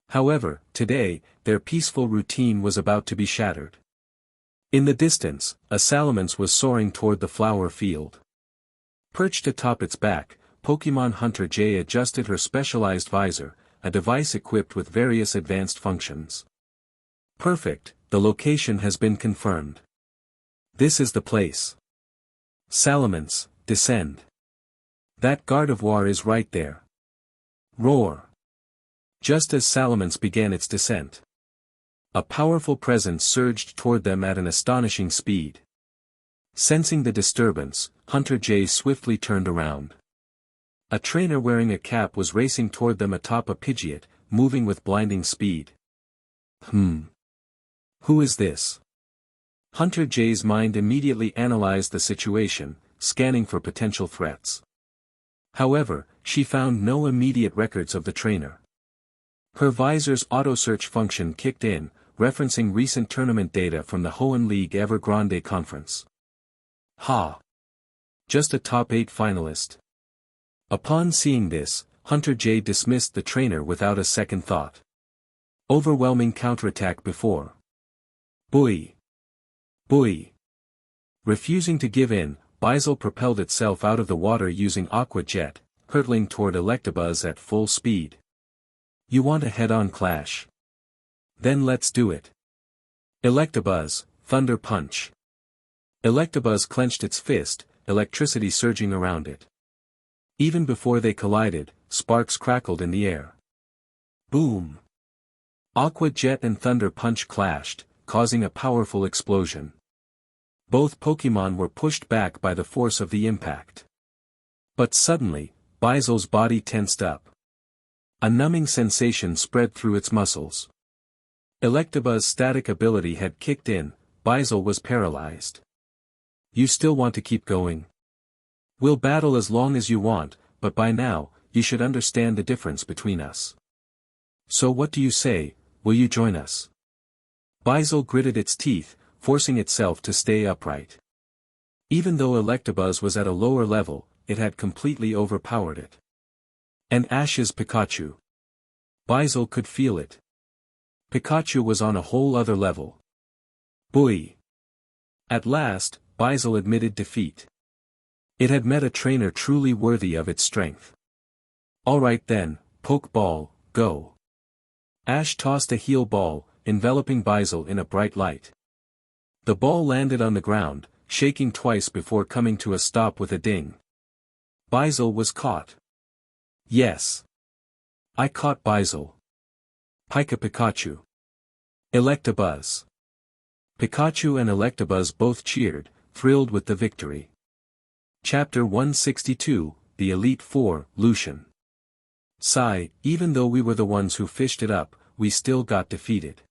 However, today, their peaceful routine was about to be shattered. In the distance, a salamence was soaring toward the flower field. Perched atop its back, Pokémon Hunter J adjusted her specialized visor, a device equipped with various advanced functions. "Perfect, the location has been confirmed. This is the place. Salamence, descend. That Gardevoir is right there. Roar." Just as Salamence began its descent, a powerful presence surged toward them at an astonishing speed. Sensing the disturbance, Hunter J swiftly turned around. A trainer wearing a cap was racing toward them atop a Pidgeot, moving with blinding speed. Who is this?" Hunter J's mind immediately analyzed the situation, scanning for potential threats. However, she found no immediate records of the trainer. Her visor's auto-search function kicked in, referencing recent tournament data from the Hoenn League Evergrande Conference. Ha! Just a top 8 finalist. Upon seeing this, Hunter J dismissed the trainer without a second thought. Overwhelming counterattack before. Boy! Refusing to give in, Bizel propelled itself out of the water using Aqua Jet, hurtling toward Electabuzz at full speed. "You want a head-on clash? Then let's do it. Electabuzz, Thunder Punch." Electabuzz clenched its fist, electricity surging around it. Even before they collided, sparks crackled in the air. Boom! Aqua Jet and Thunder Punch clashed, causing a powerful explosion. Both Pokémon were pushed back by the force of the impact. But suddenly, Bizel's body tensed up. A numbing sensation spread through its muscles. Electabuzz's static ability had kicked in, Bizel was paralyzed. "You still want to keep going? We'll battle as long as you want, but by now, you should understand the difference between us. So what do you say, will you join us?" Bizel gritted its teeth, forcing itself to stay upright. Even though Electabuzz was at a lower level, it had completely overpowered it. And Ash's Pikachu. Bizel could feel it. Pikachu was on a whole other level. Boy! At last, Bizel admitted defeat. It had met a trainer truly worthy of its strength. "Alright then, Pokeball, go." Ash tossed a heal ball, enveloping Bizel in a bright light. The ball landed on the ground, shaking twice before coming to a stop with a ding. Bizel was caught. "Yes. I caught Bizel. Pika Pikachu. Electabuzz. Pikachu and Electabuzz both cheered, thrilled with the victory. Chapter 162, The Elite Four, Lucian. Sigh, even though we were the ones who fished it up, we still got defeated.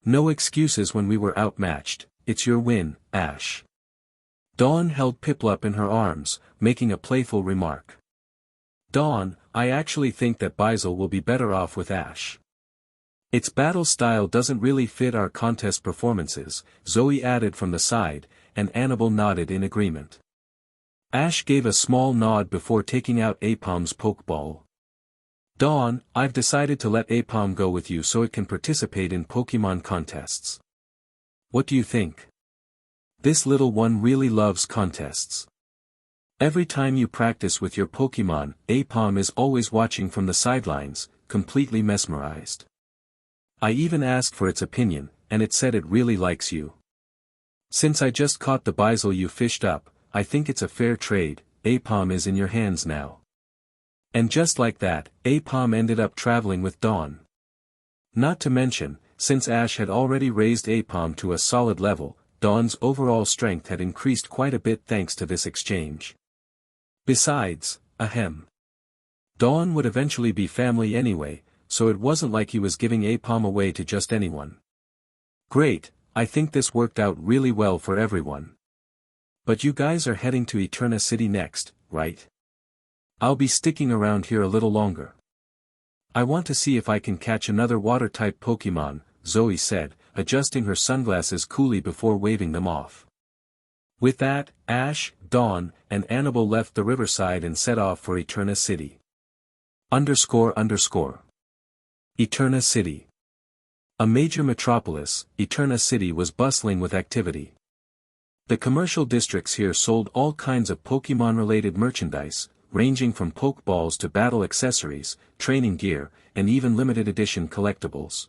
No excuses when we were outmatched, it's your win, Ash. Dawn held Piplup in her arms, making a playful remark. Dawn, I actually think that Bizel will be better off with Ash. Its battle style doesn't really fit our contest performances, Zoe added from the side, and Annabelle nodded in agreement. Ash gave a small nod before taking out Apom's Pokeball. Dawn, I've decided to let Apom go with you so it can participate in Pokemon contests. What do you think? This little one really loves contests. Every time you practice with your Pokemon, Apom is always watching from the sidelines, completely mesmerized. I even asked for its opinion, and it said it really likes you. Since I just caught the Bizel you fished up, I think it's a fair trade, Apom is in your hands now. And just like that, Apom ended up traveling with Dawn. Not to mention, since Ash had already raised Apom to a solid level, Dawn's overall strength had increased quite a bit thanks to this exchange. Besides, Dawn would eventually be family anyway, so it wasn't like he was giving Apom away to just anyone. Great, I think this worked out really well for everyone. But you guys are heading to Eterna City next, right? I'll be sticking around here a little longer. I want to see if I can catch another water-type Pokemon, Zoe said, adjusting her sunglasses coolly before waving them off. With that, Ash, Dawn, and Annabelle left the riverside and set off for Eterna City. Eterna City. A major metropolis, Eterna City was bustling with activity. The commercial districts here sold all kinds of Pokemon-related merchandise, ranging from Pokeballs to battle accessories, training gear, and even limited edition collectibles.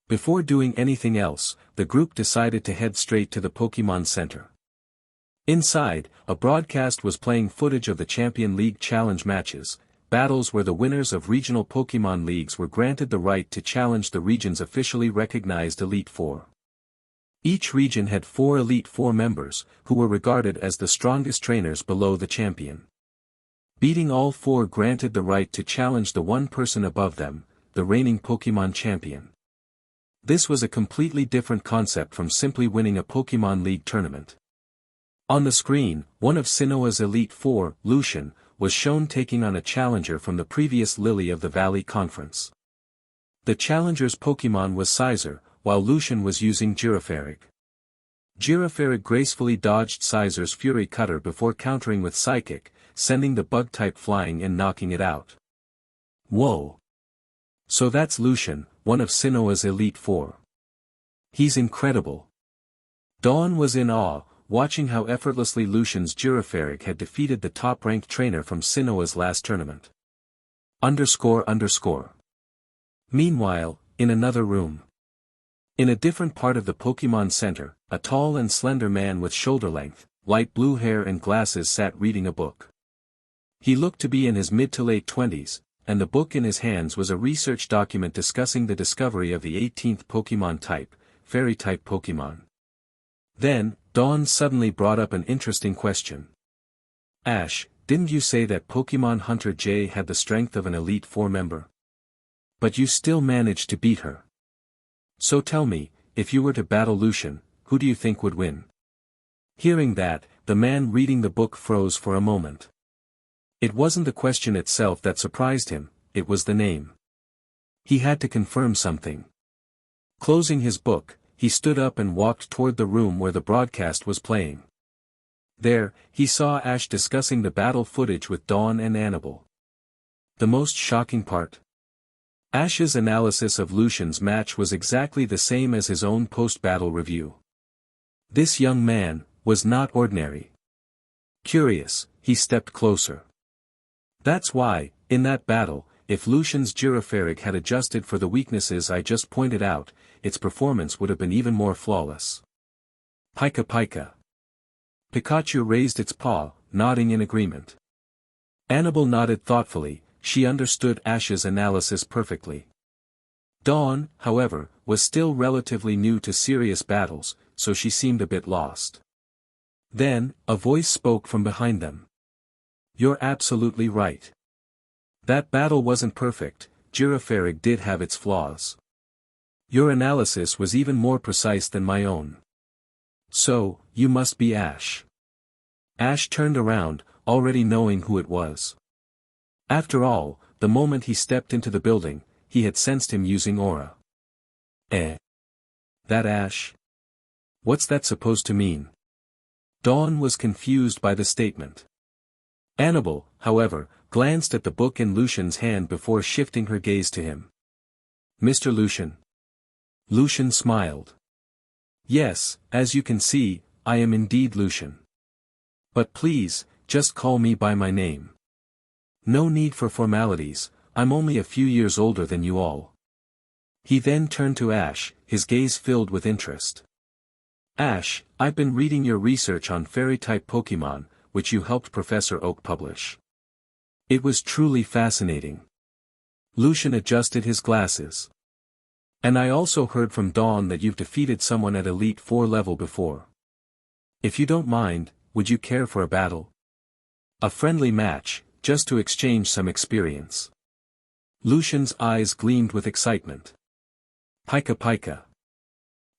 Before doing anything else, the group decided to head straight to the Pokemon Center. Inside, a broadcast was playing footage of the Champion League Challenge matches, battles where the winners of regional Pokemon leagues were granted the right to challenge the region's officially recognized Elite Four. Each region had 4 Elite Four members, who were regarded as the strongest trainers below the champion. Beating all 4 granted the right to challenge the one person above them, the reigning Pokemon champion. This was a completely different concept from simply winning a Pokemon League tournament. On the screen, one of Sinnoh's Elite Four, Lucian, was shown taking on a challenger from the previous Lily of the Valley Conference. The challenger's Pokemon was Scizor, while Lucian was using Girafarig. Girafarig gracefully dodged Scizor's Fury Cutter before countering with Psychic, sending the bug-type flying and knocking it out. Whoa! So that's Lucian, one of Sinnoh's Elite Four. He's incredible. Dawn was in awe, watching how effortlessly Lucian's Girafarig had defeated the top-ranked trainer from Sinnoh's last tournament. Meanwhile, in another room. In a different part of the Pokemon Center, a tall and slender man with shoulder-length, light blue hair and glasses sat reading a book. He looked to be in his mid to late 20s, and the book in his hands was a research document discussing the discovery of the 18th Pokemon type, Fairy-type Pokemon. Then, Dawn suddenly brought up an interesting question. Ash, didn't you say that Pokemon Hunter J had the strength of an Elite Four member? But you still managed to beat her. So tell me, if you were to battle Lucian, who do you think would win? Hearing that, the man reading the book froze for a moment. It wasn't the question itself that surprised him, it was the name. He had to confirm something. Closing his book, he stood up and walked toward the room where the broadcast was playing. There, he saw Ash discussing the battle footage with Dawn and Annabelle. The most shocking part? Ash's analysis of Lucian's match was exactly the same as his own post-battle review. This young man was not ordinary. Curious, he stepped closer. That's why, in that battle, if Lucian's Girafarig had adjusted for the weaknesses I just pointed out, its performance would have been even more flawless. Pika. Pikachu raised its paw, nodding in agreement. Annabelle nodded thoughtfully, she understood Ash's analysis perfectly. Dawn, however, was still relatively new to serious battles, so she seemed a bit lost. Then, a voice spoke from behind them. "You're absolutely right. That battle wasn't perfect, Girafarig did have its flaws. Your analysis was even more precise than my own. So, you must be Ash." Ash turned around, already knowing who it was. After all, the moment he stepped into the building, he had sensed him using aura. Eh? That Ash? What's that supposed to mean? Dawn was confused by the statement. Annabelle, however, glanced at the book in Lucian's hand before shifting her gaze to him. "Mr. Lucian." Lucian smiled. "Yes, as you can see, I am indeed Lucian. But please, just call me by my name. No need for formalities, I'm only a few years older than you all." He then turned to Ash, his gaze filled with interest. "Ash, I've been reading your research on fairy-type Pokémon, which you helped Professor Oak publish. It was truly fascinating." Lucian adjusted his glasses. "And I also heard from Dawn that you've defeated someone at Elite 4 level before. If you don't mind, would you care for a battle? A friendly match, just to exchange some experience." Lucian's eyes gleamed with excitement. "Pika Pika."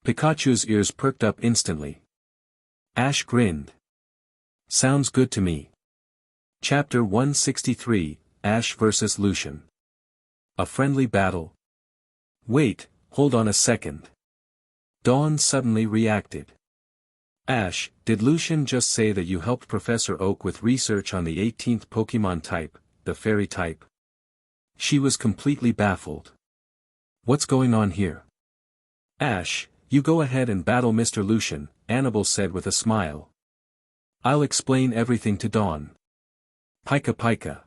Pikachu's ears perked up instantly. Ash grinned. "Sounds good to me." Chapter 163, Ash vs. Lucian. A friendly battle? Wait, hold on a second. Dawn suddenly reacted. "Ash, did Lucian just say that you helped Professor Oak with research on the 18th Pokémon type, the fairy type?" She was completely baffled. "What's going on here?" "Ash, you go ahead and battle Mr. Lucian," Annabelle said with a smile. "I'll explain everything to Dawn." Pika Pika.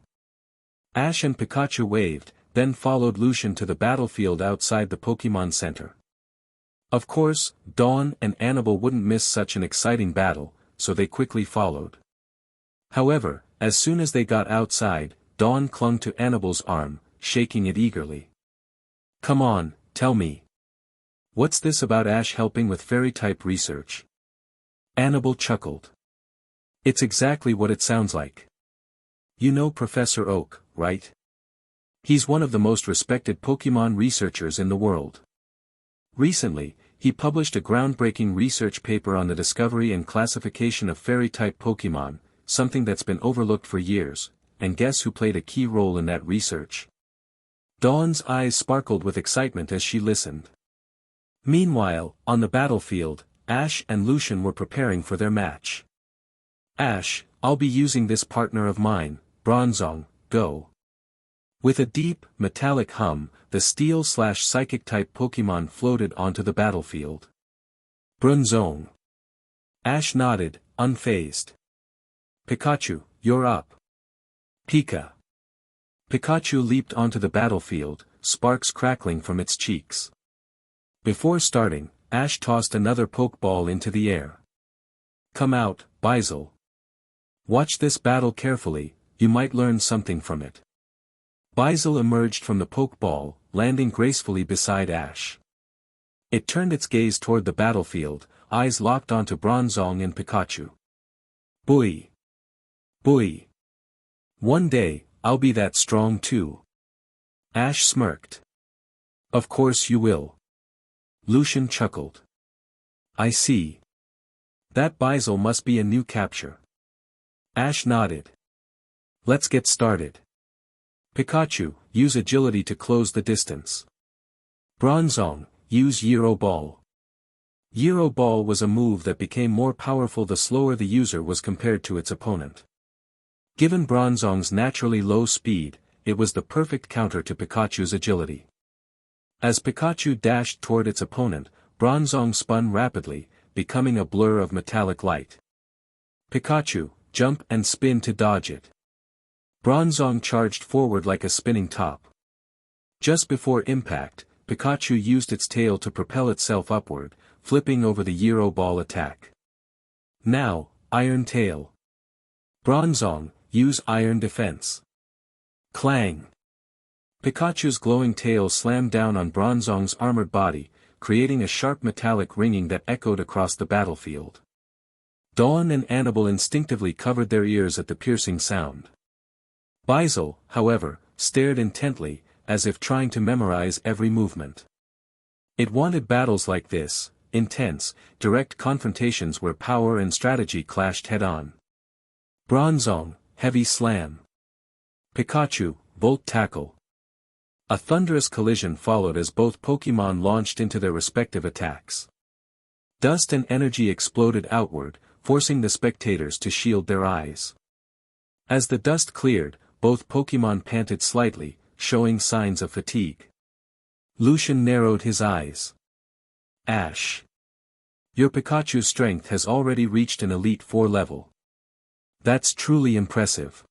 Ash and Pikachu waved, then followed Lucian to the battlefield outside the Pokémon Center. Of course, Dawn and Annabelle wouldn't miss such an exciting battle, so they quickly followed. However, as soon as they got outside, Dawn clung to Annabelle's arm, shaking it eagerly. "Come on, tell me. What's this about Ash helping with fairy-type research?" Annabelle chuckled. "It's exactly what it sounds like. You know Professor Oak, right? He's one of the most respected Pokémon researchers in the world. Recently, he published a groundbreaking research paper on the discovery and classification of fairy-type Pokémon, something that's been overlooked for years, and guess who played a key role in that research?" Dawn's eyes sparkled with excitement as she listened. Meanwhile, on the battlefield, Ash and Lucian were preparing for their match. "Ash, I'll be using this partner of mine, Bronzong, go." With a deep, metallic hum, the Steel/Psychic-type Pokémon floated onto the battlefield. "Bronzong." Ash nodded, unfazed. "Pikachu, you're up." "Pika." Pikachu leaped onto the battlefield, sparks crackling from its cheeks. Before starting, Ash tossed another Pokeball into the air. "Come out, Bizel. Watch this battle carefully, you might learn something from it." Bizel emerged from the Pokeball, landing gracefully beside Ash. It turned its gaze toward the battlefield, eyes locked onto Bronzong and Pikachu. "Boy! Boy! One day, I'll be that strong too." Ash smirked. "Of course you will." Lucian chuckled. "I see. That Bizel must be a new capture." Ash nodded. "Let's get started. Pikachu, use agility to close the distance. Bronzong, use Gyro Ball." Gyro Ball was a move that became more powerful the slower the user was compared to its opponent. Given Bronzong's naturally low speed, it was the perfect counter to Pikachu's agility. As Pikachu dashed toward its opponent, Bronzong spun rapidly, becoming a blur of metallic light. Pikachu, jump and spin to dodge it. Bronzong charged forward like a spinning top. Just before impact, Pikachu used its tail to propel itself upward, flipping over the Gyro Ball attack. Now, Iron Tail. Bronzong, use Iron Defense. Clang. Pikachu's glowing tail slammed down on Bronzong's armored body, creating a sharp metallic ringing that echoed across the battlefield. Dawn and Annabelle instinctively covered their ears at the piercing sound. Bizel, however, stared intently, as if trying to memorize every movement. It wanted battles like this, intense, direct confrontations where power and strategy clashed head-on. Bronzong, heavy slam. Pikachu, volt tackle. A thunderous collision followed as both Pokémon launched into their respective attacks. Dust and energy exploded outward, forcing the spectators to shield their eyes. As the dust cleared, both Pokémon panted slightly, showing signs of fatigue. Lucian narrowed his eyes. Ash. Your Pikachu's strength has already reached an Elite Four level. That's truly impressive.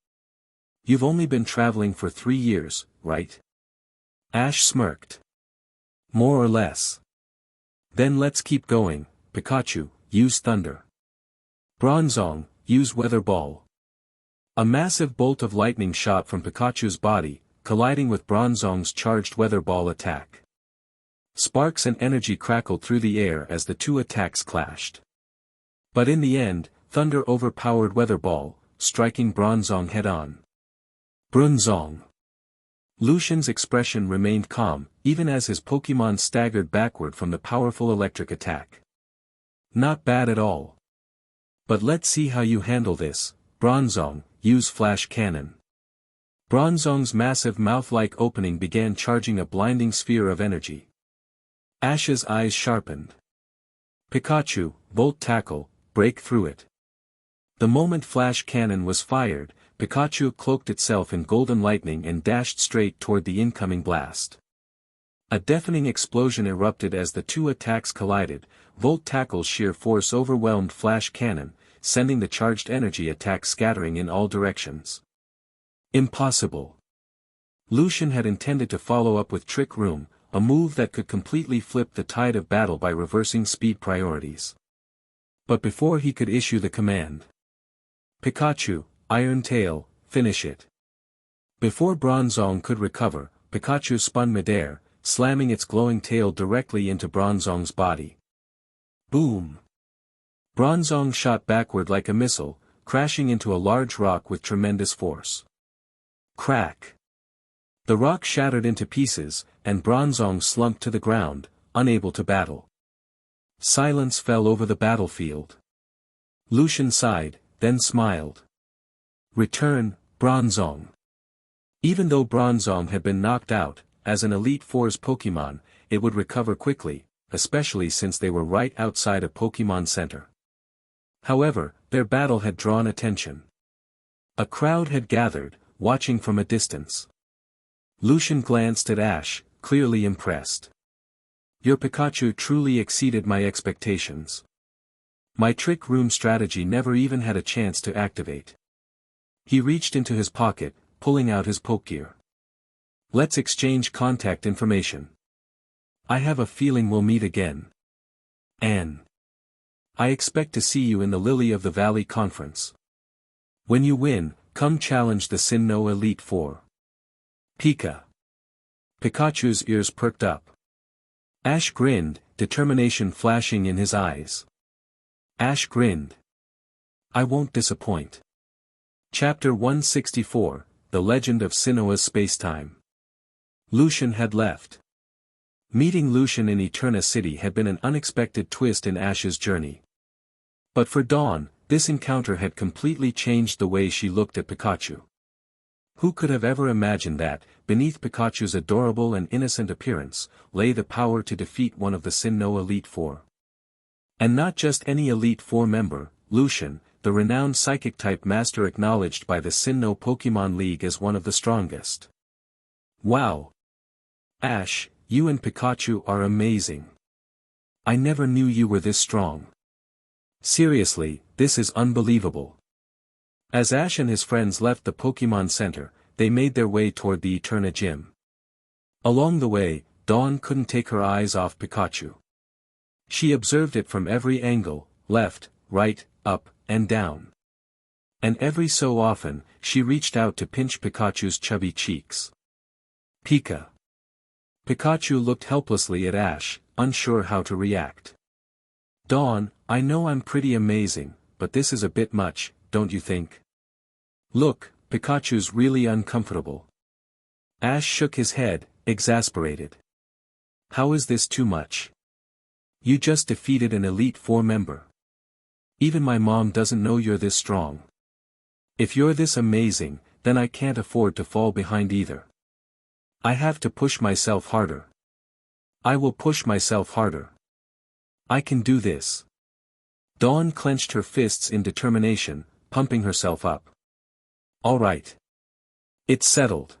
You've only been traveling for 3 years, right? Ash smirked. More or less. Then let's keep going. Pikachu, use Thunder. Bronzong, use Weather Ball. A massive bolt of lightning shot from Pikachu's body, colliding with Bronzong's charged Weather Ball attack. Sparks and energy crackled through the air as the two attacks clashed. But in the end, Thunder overpowered Weather Ball, striking Bronzong head-on. Brunzong. Lucian's expression remained calm, even as his Pokémon staggered backward from the powerful electric attack. Not bad at all. But let's see how you handle this. Bronzong, use Flash Cannon. Bronzong's massive mouth-like opening began charging a blinding sphere of energy. Ash's eyes sharpened. Pikachu, Volt Tackle, break through it. The moment Flash Cannon was fired, Pikachu cloaked itself in golden lightning and dashed straight toward the incoming blast. A deafening explosion erupted as the two attacks collided. Volt Tackle's sheer force overwhelmed Flash Cannon, sending the charged energy attack scattering in all directions. Impossible. Lucian had intended to follow up with Trick Room, a move that could completely flip the tide of battle by reversing speed priorities. But before he could issue the command, Pikachu, Iron Tail, finish it. Before Bronzong could recover, Pikachu spun midair, slamming its glowing tail directly into Bronzong's body. Boom! Bronzong shot backward like a missile, crashing into a large rock with tremendous force. Crack! The rock shattered into pieces, and Bronzong slumped to the ground, unable to battle. Silence fell over the battlefield. Lucian sighed, then smiled. Return, Bronzong. Even though Bronzong had been knocked out, as an Elite Four's Pokémon, it would recover quickly, especially since they were right outside a Pokémon Center. However, their battle had drawn attention. A crowd had gathered, watching from a distance. Lucian glanced at Ash, clearly impressed. Your Pikachu truly exceeded my expectations. My Trick Room strategy never even had a chance to activate. He reached into his pocket, pulling out his Pokegear. Let's exchange contact information. I have a feeling we'll meet again. Anne. I expect to see you in the Lily of the Valley conference. When you win, come challenge the Sinnoh Elite Four. Pika. Pikachu's ears perked up. Ash grinned, determination flashing in his eyes. Ash grinned. I won't disappoint. Chapter 164, The Legend of Sinnoh's Spacetime. Lucian had left. Meeting Lucian in Eterna City had been an unexpected twist in Ash's journey. But for Dawn, this encounter had completely changed the way she looked at Pikachu. Who could have ever imagined that, beneath Pikachu's adorable and innocent appearance, lay the power to defeat one of the Sinnoh Elite Four? And not just any Elite Four member, Lucian, the renowned Psychic-type master acknowledged by the Sinnoh Pokémon League as one of the strongest. Wow! Ash, you and Pikachu are amazing. I never knew you were this strong. Seriously, this is unbelievable. As Ash and his friends left the Pokémon Center, they made their way toward the Eterna Gym. Along the way, Dawn couldn't take her eyes off Pikachu. She observed it from every angle, left, right, up, and down. And every so often, she reached out to pinch Pikachu's chubby cheeks. Pika. Pikachu looked helplessly at Ash, unsure how to react. Dawn, I know I'm pretty amazing, but this is a bit much, don't you think? Look, Pikachu's really uncomfortable. Ash shook his head, exasperated. How is this too much? You just defeated an Elite Four member. Even my mom doesn't know you're this strong. If you're this amazing, then I can't afford to fall behind either. I have to push myself harder. I will push myself harder. I can do this. Dawn clenched her fists in determination, pumping herself up. All right. It's settled.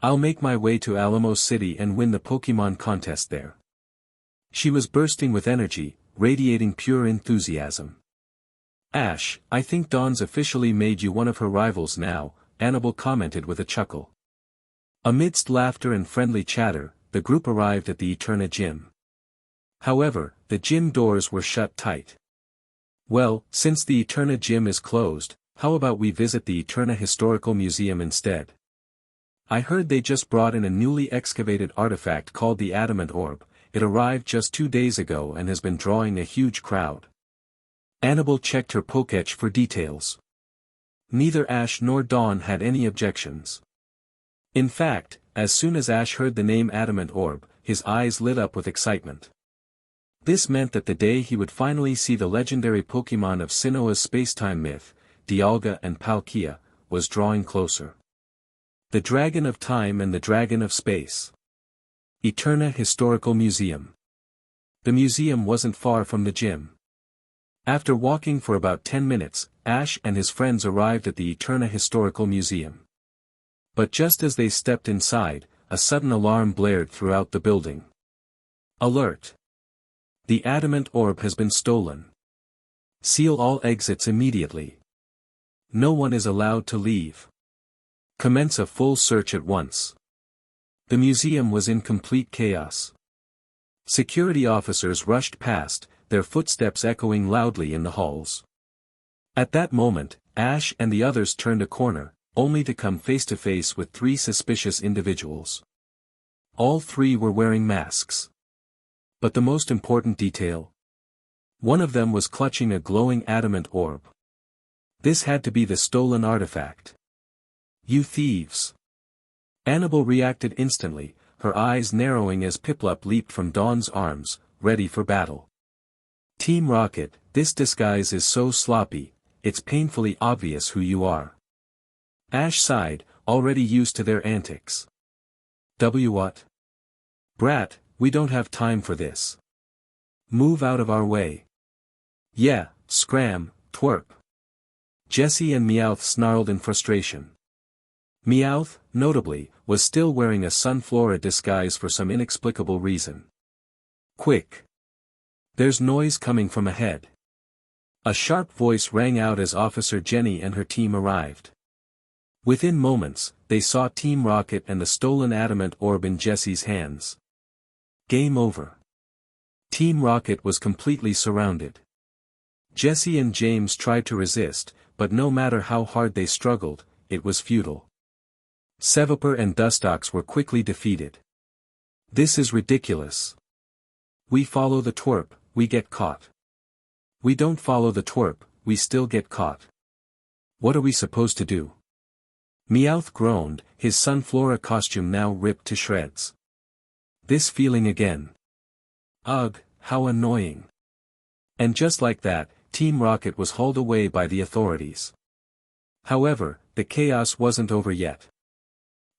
I'll make my way to Alamo City and win the Pokémon contest there. She was bursting with energy, radiating pure enthusiasm. Ash, I think Dawn's officially made you one of her rivals now, Annabelle commented with a chuckle. Amidst laughter and friendly chatter, the group arrived at the Eterna gym. However, the gym doors were shut tight. Well, since the Eterna gym is closed, how about we visit the Eterna Historical Museum instead? I heard they just brought in a newly excavated artifact called the Adamant Orb. It arrived just 2 days ago and has been drawing a huge crowd. Annabelle checked her Pokédex for details. Neither Ash nor Dawn had any objections. In fact, as soon as Ash heard the name Adamant Orb, his eyes lit up with excitement. This meant that the day he would finally see the legendary Pokémon of Sinnoh's spacetime myth, Dialga and Palkia, was drawing closer. The Dragon of Time and the Dragon of Space. Eterna Historical Museum. The museum wasn't far from the gym. After walking for about 10 minutes, Ash and his friends arrived at the Eterna Historical Museum. But just as they stepped inside, a sudden alarm blared throughout the building. Alert! The Adamant Orb has been stolen. Seal all exits immediately. No one is allowed to leave. Commence a full search at once. The museum was in complete chaos. Security officers rushed past, their footsteps echoing loudly in the halls. At that moment, Ash and the others turned a corner, only to come face to face with 3 suspicious individuals. All 3 were wearing masks. But the most important detail? One of them was clutching a glowing adamant orb. This had to be the stolen artifact. You thieves! Annabelle reacted instantly, her eyes narrowing as Piplup leaped from Dawn's arms, ready for battle. Team Rocket, this disguise is so sloppy, it's painfully obvious who you are. Ash sighed, already used to their antics. What? Brat, we don't have time for this. Move out of our way. Yeah, scram, twerp. Jessie and Meowth snarled in frustration. Meowth, notably, was still wearing a Sunflora disguise for some inexplicable reason. Quick! There's noise coming from ahead. A sharp voice rang out as Officer Jenny and her team arrived. Within moments, they saw Team Rocket and the stolen adamant orb in Jessie's hands. Game over. Team Rocket was completely surrounded. Jessie and James tried to resist, but no matter how hard they struggled, it was futile. Seviper and Dustox were quickly defeated. This is ridiculous. We follow the twerp, we get caught. We don't follow the twerp, we still get caught. What are we supposed to do? Meowth groaned, his Sunflora costume now ripped to shreds. This feeling again. Ugh, how annoying. And just like that, Team Rocket was hauled away by the authorities. However, the chaos wasn't over yet.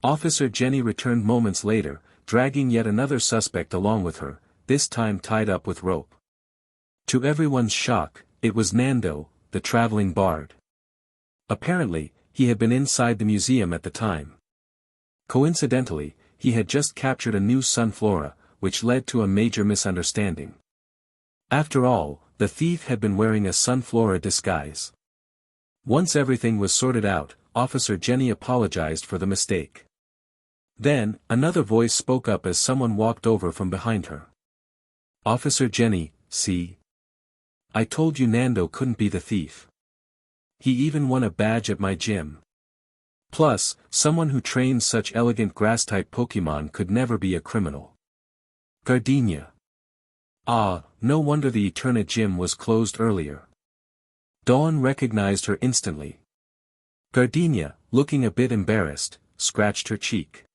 Officer Jenny returned moments later, dragging yet another suspect along with her, this time tied up with rope. To everyone's shock, it was Nando, the traveling bard. Apparently, he had been inside the museum at the time. Coincidentally, he had just captured a new Sunflora, which led to a major misunderstanding. After all, the thief had been wearing a Sunflora disguise. Once everything was sorted out, Officer Jenny apologized for the mistake. Then, another voice spoke up as someone walked over from behind her. Officer Jenny, see? I told you Nando couldn't be the thief. He even won a badge at my gym. Plus, someone who trains such elegant grass-type Pokémon could never be a criminal. Gardenia. Ah, no wonder the Eterna gym was closed earlier. Dawn recognized her instantly. Gardenia, looking a bit embarrassed, scratched her cheek.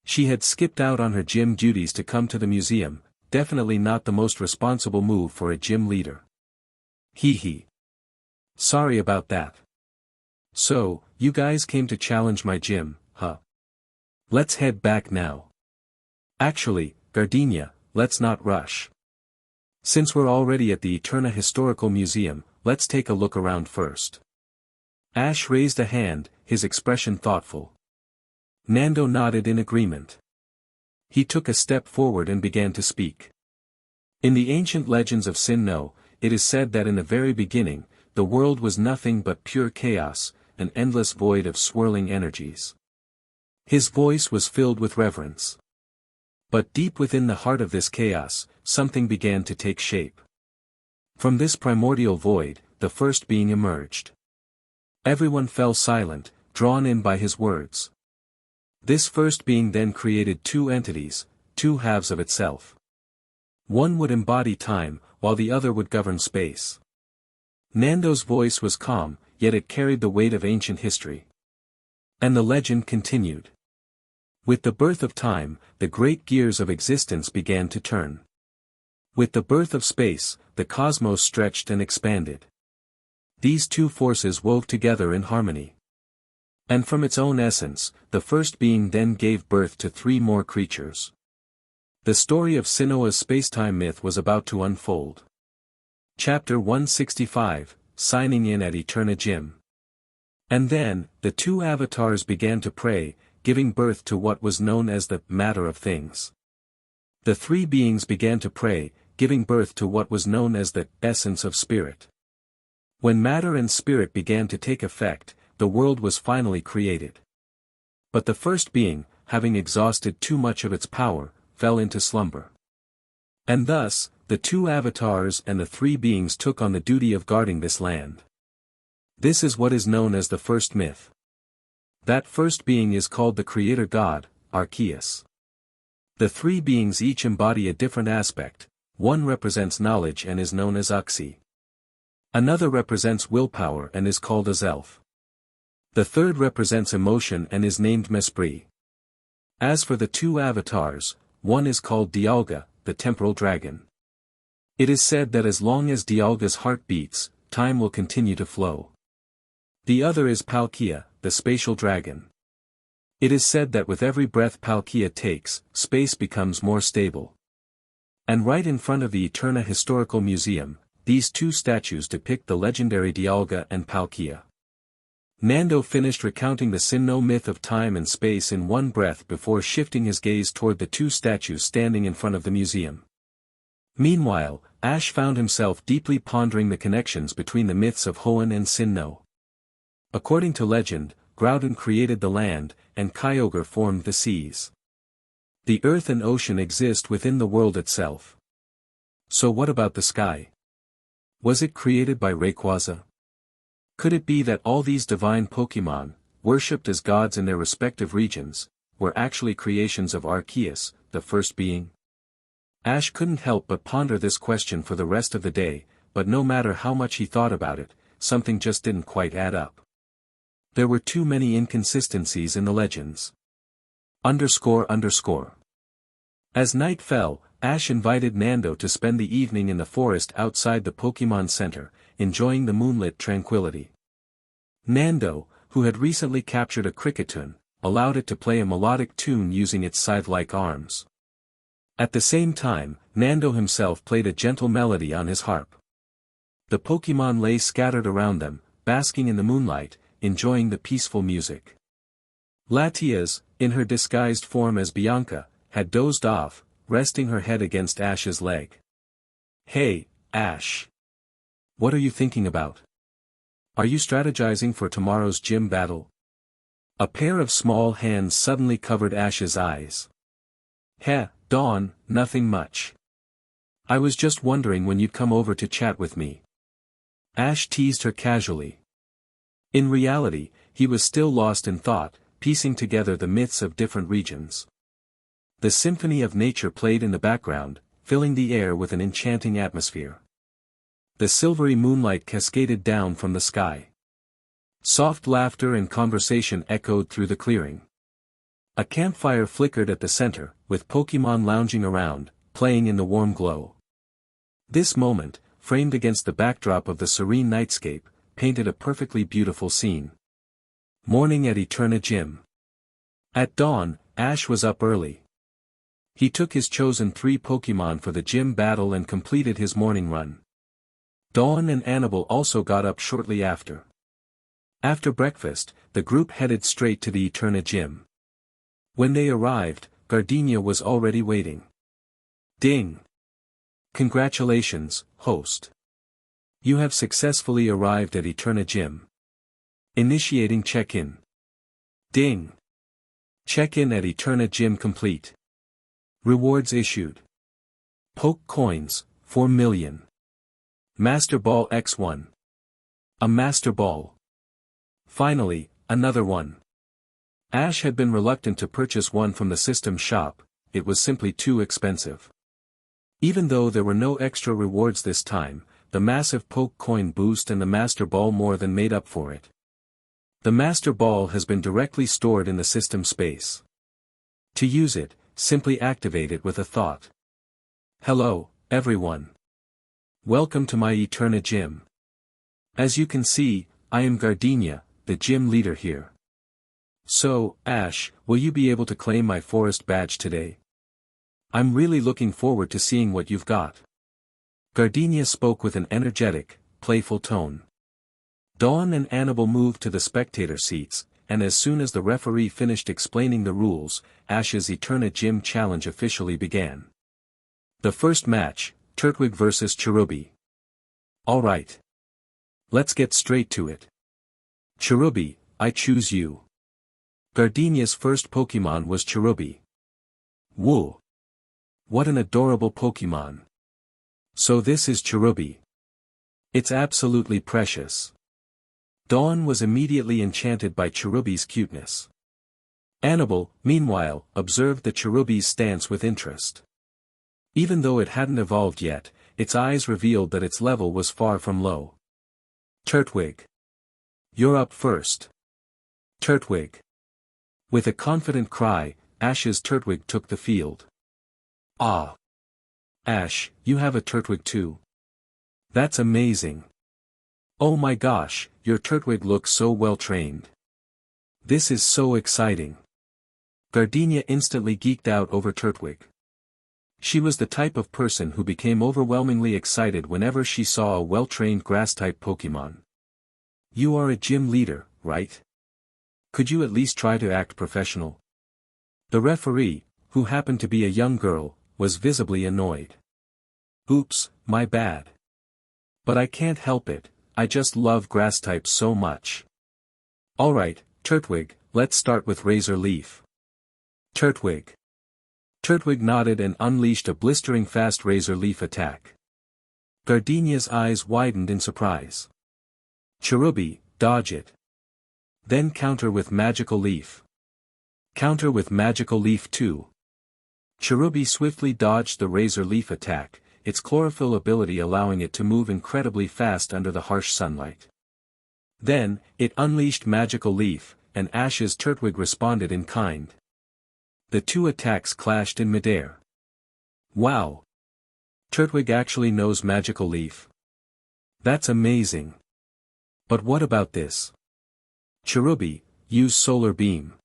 She had skipped out on her gym duties to come to the museum, definitely not the most responsible move for a gym leader. Hee hee. Sorry about that. So, you guys came to challenge my gym, huh? Let's head back now. Actually, Gardenia, let's not rush. Since we're already at the Eterna Historical Museum, let's take a look around first. Ash raised a hand, his expression thoughtful. Nando nodded in agreement. He took a step forward and began to speak. In the ancient legends of Sinnoh, it is said that in the very beginning, the world was nothing but pure chaos, an endless void of swirling energies. His voice was filled with reverence. But deep within the heart of this chaos, something began to take shape. From this primordial void, the first being emerged. Everyone fell silent, drawn in by his words. This first being then created two entities, two halves of itself. One would embody time, while the other would govern space. Nando's voice was calm, yet it carried the weight of ancient history. And the legend continued. With the birth of time, the great gears of existence began to turn. With the birth of space, the cosmos stretched and expanded. These two forces wove together in harmony. And from its own essence, the first being then gave birth to three more creatures. The story of Sinnoh's spacetime myth was about to unfold. Chapter 165, Signing in at Eterna Gym. And then, the two avatars began to pray, giving birth to what was known as the matter of things. The three beings began to pray, giving birth to what was known as the essence of spirit. When matter and spirit began to take effect, the world was finally created. But the first being, having exhausted too much of its power, fell into slumber. And thus, the two avatars and the three beings took on the duty of guarding this land. This is what is known as the first myth. That first being is called the creator god, Arceus. The three beings each embody a different aspect. One represents knowledge and is known as Uxie. Another represents willpower and is called Azelf. The third represents emotion and is named Mesprit. As for the two avatars, one is called Dialga, the temporal dragon. It is said that as long as Dialga's heart beats, time will continue to flow. The other is Palkia, the spatial dragon. It is said that with every breath Palkia takes, space becomes more stable. And right in front of the Eterna Historical Museum, these two statues depict the legendary Dialga and Palkia. Nando finished recounting the Sinnoh myth of time and space in one breath before shifting his gaze toward the two statues standing in front of the museum. Meanwhile, Ash found himself deeply pondering the connections between the myths of Hoenn and Sinnoh. According to legend, Groudon created the land, and Kyogre formed the seas. The earth and ocean exist within the world itself. So what about the sky? Was it created by Rayquaza? Could it be that all these divine Pokémon, worshipped as gods in their respective regions, were actually creations of Arceus, the first being? Ash couldn't help but ponder this question for the rest of the day, but no matter how much he thought about it, something just didn't quite add up. There were too many inconsistencies in the legends. __. As night fell, Ash invited Nando to spend the evening in the forest outside the Pokémon Center, enjoying the moonlit tranquility. Nando, who had recently captured a Cricketune, allowed it to play a melodic tune using its scythe-like arms. At the same time, Nando himself played a gentle melody on his harp. The Pokémon lay scattered around them, basking in the moonlight, enjoying the peaceful music. Latias, in her disguised form as Bianca, had dozed off, resting her head against Ash's leg. "Hey, Ash. What are you thinking about? Are you strategizing for tomorrow's gym battle?" A pair of small hands suddenly covered Ash's eyes. "Heh, Dawn, nothing much. I was just wondering when you'd come over to chat with me." Ash teased her casually. In reality, he was still lost in thought, piecing together the myths of different regions. The symphony of nature played in the background, filling the air with an enchanting atmosphere. The silvery moonlight cascaded down from the sky. Soft laughter and conversation echoed through the clearing. A campfire flickered at the center, with Pokémon lounging around, playing in the warm glow. This moment, framed against the backdrop of the serene nightscape, painted a perfectly beautiful scene. Morning at Eterna Gym. At dawn, Ash was up early. He took his chosen 3 Pokémon for the gym battle and completed his morning run. Dawn and Annabelle also got up shortly after. After breakfast, the group headed straight to the Eterna Gym. When they arrived, Gardenia was already waiting. Ding! Congratulations, host. You have successfully arrived at Eterna Gym. Initiating check-in. Ding! Check-in at Eterna Gym complete. Rewards issued. Poke coins, 4 million. Master Ball X1. A Master Ball. Finally, another one. Ash had been reluctant to purchase one from the system shop, it was simply too expensive. Even though there were no extra rewards this time, the massive Poke coin boost and the Master Ball more than made up for it. The Master Ball has been directly stored in the system space. To use it, simply activate it with a thought. Hello, everyone. Welcome to my Eterna Gym. As you can see, I am Gardenia, the gym leader here. So, Ash, will you be able to claim my forest badge today? I'm really looking forward to seeing what you've got. Gardenia spoke with an energetic, playful tone. Dawn and Annabelle moved to the spectator seats, and as soon as the referee finished explaining the rules, Ash's Eterna Gym challenge officially began. The first match, Turtwig vs Cherubi. Alright. Let's get straight to it. Cherubi, I choose you. Gardenia's first Pokémon was Cherubi. Woo! What an adorable Pokémon. So this is Cherubi. It's absolutely precious. Dawn was immediately enchanted by Cherubi's cuteness. Annabelle, meanwhile, observed the Cherubi's stance with interest. Even though it hadn't evolved yet, its eyes revealed that its level was far from low. Turtwig. You're up first. Turtwig. With a confident cry, Ash's Turtwig took the field. Ah! Ash, you have a Turtwig too. That's amazing. Oh my gosh, your Turtwig looks so well trained. This is so exciting. Gardenia instantly geeked out over Turtwig. She was the type of person who became overwhelmingly excited whenever she saw a well-trained grass-type Pokémon. You are a gym leader, right? Could you at least try to act professional? The referee, who happened to be a young girl, was visibly annoyed. Oops, my bad. But I can't help it, I just love grass types so much. Alright, Turtwig, let's start with Razor Leaf. Turtwig. Turtwig nodded and unleashed a blistering fast Razor Leaf attack. Gardenia's eyes widened in surprise. Cherubi, dodge it. Then counter with Magical Leaf. Counter with Magical Leaf too. Cherubi swiftly dodged the Razor Leaf attack, its chlorophyll ability allowing it to move incredibly fast under the harsh sunlight. Then, it unleashed Magical Leaf, and Ash's Turtwig responded in kind. The two attacks clashed in midair. Wow! Turtwig actually knows Magical Leaf. That's amazing. But what about this? Cherubi, use Solar Beam.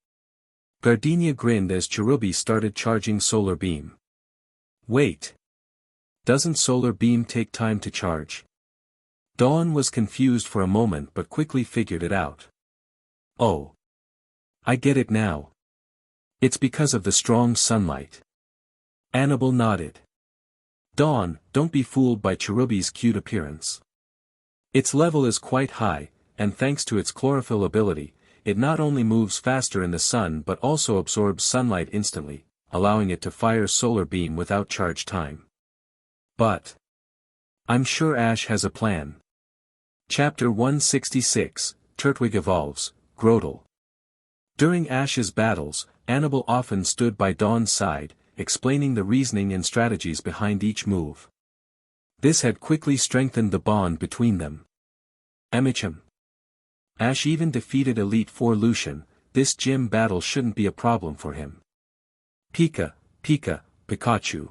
Gardenia grinned as Cherubi started charging Solar Beam. Wait. Doesn't Solar Beam take time to charge? Dawn was confused for a moment but quickly figured it out. Oh. I get it now. It's because of the strong sunlight. Annabelle nodded. Dawn, don't be fooled by Cherubi's cute appearance. Its level is quite high, and thanks to its chlorophyll ability, it not only moves faster in the sun but also absorbs sunlight instantly, allowing it to fire Solar Beam without charge time. But I'm sure Ash has a plan. Chapter 166, Turtwig Evolves, Grotle. During Ash's battles, Annabelle often stood by Dawn's side, explaining the reasoning and strategies behind each move. This had quickly strengthened the bond between them. Amicham. Ash even defeated Elite Four Lucian. This gym battle shouldn't be a problem for him. Pikachu.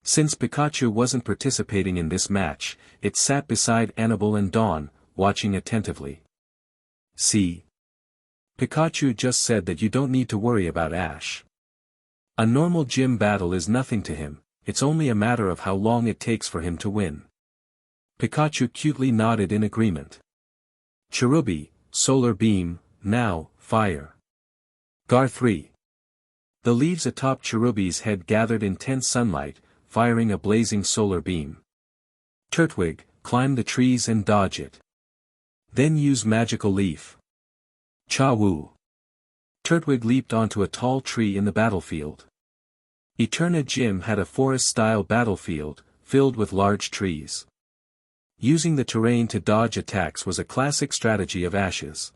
Since Pikachu wasn't participating in this match, it sat beside Annabelle and Dawn, watching attentively. See? Pikachu just said that you don't need to worry about Ash. A normal gym battle is nothing to him, it's only a matter of how long it takes for him to win. Pikachu cutely nodded in agreement. Cherubi, Solar Beam, now, Fire. Gar 3. The leaves atop Cherubi's head gathered intense sunlight, firing a blazing solar beam. Turtwig, climb the trees and dodge it. Then use Magical Leaf. Cha-Wu. Turtwig leaped onto a tall tree in the battlefield. Eterna Gym had a forest-style battlefield, filled with large trees. Using the terrain to dodge attacks was a classic strategy of Ash's.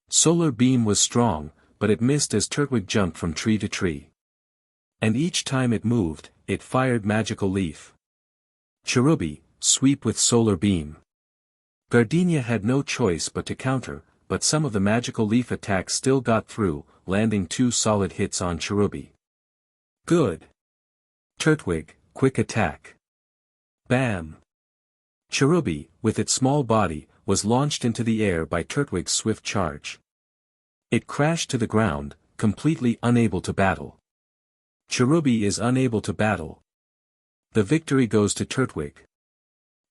Solar Beam was strong, but it missed as Turtwig jumped from tree to tree. And each time it moved, it fired Magical Leaf. Cherubi, sweep with Solar Beam. Gardenia had no choice but to counter, but some of the Magical Leaf attacks still got through, landing 2 solid hits on Cherubi. Good. Turtwig, quick attack. Bam. Cherubi, with its small body, was launched into the air by Turtwig's swift charge. It crashed to the ground, completely unable to battle. Cherubi is unable to battle. The victory goes to Turtwig.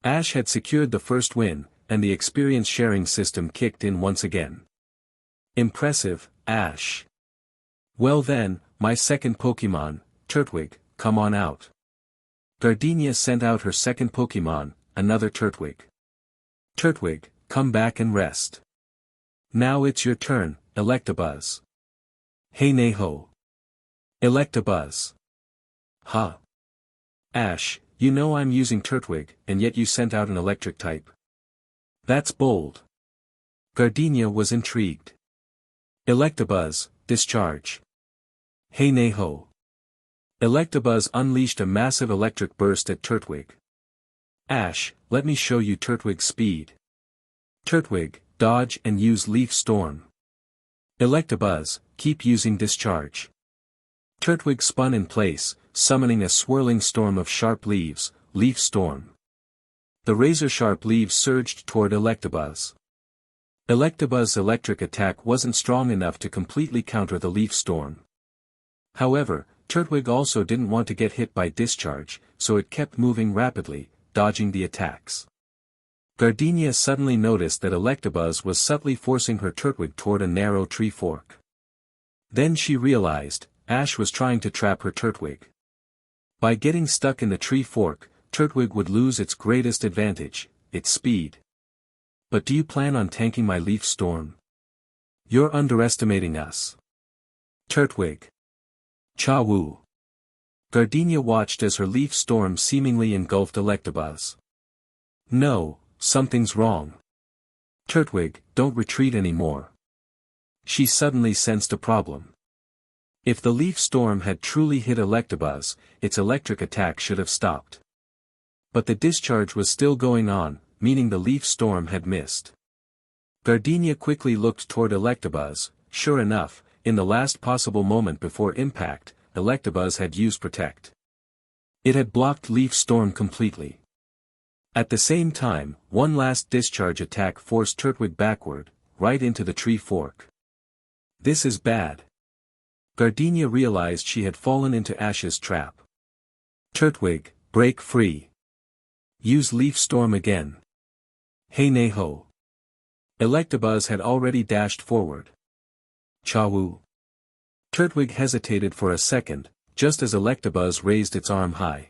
Ash had secured the first win, and the experience sharing system kicked in once again. Impressive, Ash. Well then, my second Pokémon, Turtwig, come on out. Gardenia sent out her second Pokémon, another Turtwig. Turtwig, come back and rest. Now it's your turn, Electabuzz. Hey Neho. Electabuzz. Huh. Ash, you know I'm using Turtwig, and yet you sent out an electric type. That's bold. Gardenia was intrigued. Electabuzz, discharge. Hey Neho. Electabuzz unleashed a massive electric burst at Turtwig. Ash, let me show you Turtwig's speed. Turtwig, dodge and use Leaf Storm. Electabuzz, keep using discharge. Turtwig spun in place, summoning a swirling storm of sharp leaves, Leaf Storm. The razor-sharp leaves surged toward Electabuzz. Electabuzz's electric attack wasn't strong enough to completely counter the Leaf Storm. However, Turtwig also didn't want to get hit by discharge, so it kept moving rapidly, dodging the attacks. Gardenia suddenly noticed that Electabuzz was subtly forcing her Turtwig toward a narrow tree fork. Then she realized, Ash was trying to trap her Turtwig. By getting stuck in the tree fork, Turtwig would lose its greatest advantage, its speed. But do you plan on tanking my Leaf Storm? You're underestimating us. Turtwig. Cha-Wu. Gardenia watched as her Leaf Storm seemingly engulfed Electabuzz. No, something's wrong. Turtwig, don't retreat anymore. She suddenly sensed a problem. If the Leaf Storm had truly hit Electabuzz, its electric attack should have stopped. But the discharge was still going on, meaning the Leaf Storm had missed. Gardenia quickly looked toward Electabuzz. Sure enough, in the last possible moment before impact, Electabuzz had used Protect. It had blocked Leaf Storm completely. At the same time, one last discharge attack forced Turtwig backward, right into the tree fork. This is bad. Gardenia realized she had fallen into Ash's trap. Turtwig, break free. Use Leaf Storm again. Hey Neho. Electabuzz had already dashed forward. Cha-Wu. Turtwig hesitated for a second, just as Electabuzz raised its arm high.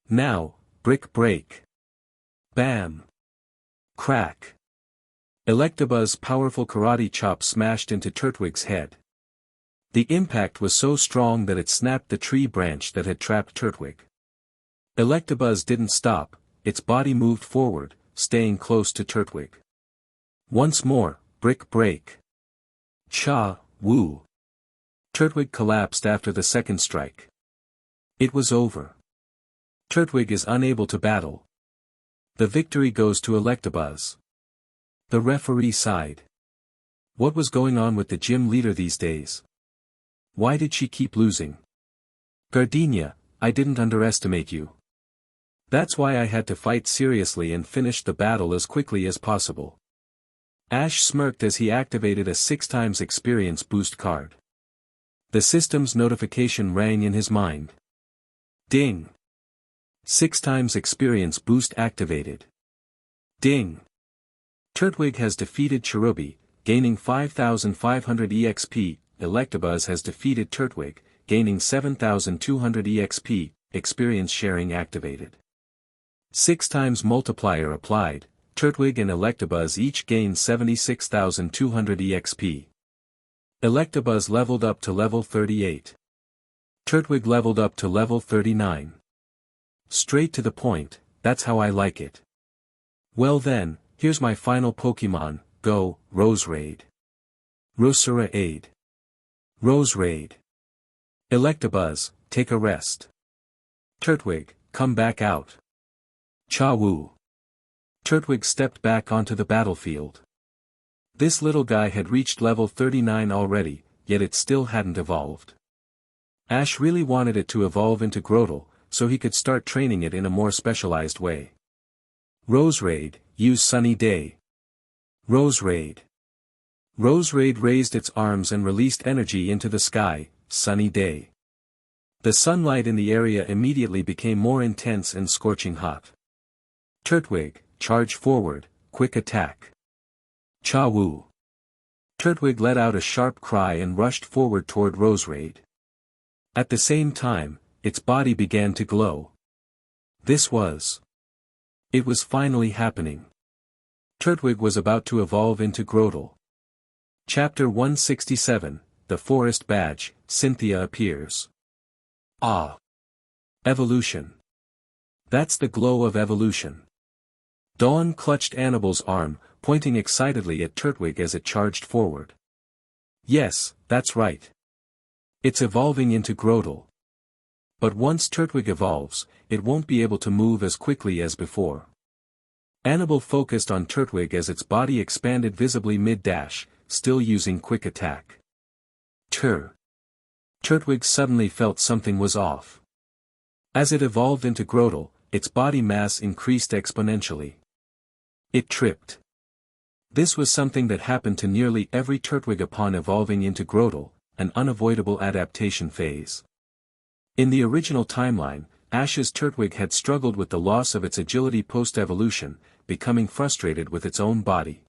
Now, Brick Break. Bam. Crack. Electabuzz's powerful karate chop smashed into Turtwig's head. The impact was so strong that it snapped the tree branch that had trapped Turtwig. Electabuzz didn't stop, its body moved forward, staying close to Turtwig. Once more, brick break. Cha, woo. Turtwig collapsed after the second strike. It was over. Turtwig is unable to battle. The victory goes to Electabuzz. The referee sighed. What was going on with the gym leader these days? Why did she keep losing? Gardenia, I didn't underestimate you. That's why I had to fight seriously and finish the battle as quickly as possible. Ash smirked as he activated a 6x experience boost card. The system's notification rang in his mind. Ding! 6x experience boost activated. Ding! Turtwig has defeated Cherubi, gaining 5,500 EXP, Electabuzz has defeated Turtwig, gaining 7,200 EXP, experience sharing activated. 6x multiplier applied, Turtwig and Electabuzz each gain 76,200 EXP. Electabuzz leveled up to level 38. Turtwig leveled up to level 39. Straight to the point, that's how I like it. Well then, here's my final Pokémon, go, Roserade. Roserade. Roserade. Electabuzz, take a rest. Turtwig, come back out. Cha-woo. Turtwig stepped back onto the battlefield. This little guy had reached level 39 already, yet it still hadn't evolved. Ash really wanted it to evolve into Grotle, so he could start training it in a more specialized way. Roserade, use Sunny Day. Roserade. Roserade raised its arms and released energy into the sky, Sunny Day. The sunlight in the area immediately became more intense and scorching hot. Turtwig, charge forward, quick attack. Cha-woo. Turtwig let out a sharp cry and rushed forward toward Roserade. At the same time, its body began to glow. It was finally happening. Turtwig was about to evolve into Grotle. Chapter 167, The Forest Badge, Cynthia appears. Ah! Evolution. That's the glow of evolution. Dawn clutched Annibal's arm, pointing excitedly at Turtwig as it charged forward. Yes, that's right. It's evolving into Grotle. But once Turtwig evolves, it won't be able to move as quickly as before. Annibal focused on Turtwig as its body expanded visibly mid-dash, still using quick attack. Turtwig suddenly felt something was off. As it evolved into Grotle, its body mass increased exponentially. It tripped. This was something that happened to nearly every Turtwig upon evolving into Grotle, an unavoidable adaptation phase. In the original timeline, Ash's Turtwig had struggled with the loss of its agility post-evolution, becoming frustrated with its own body.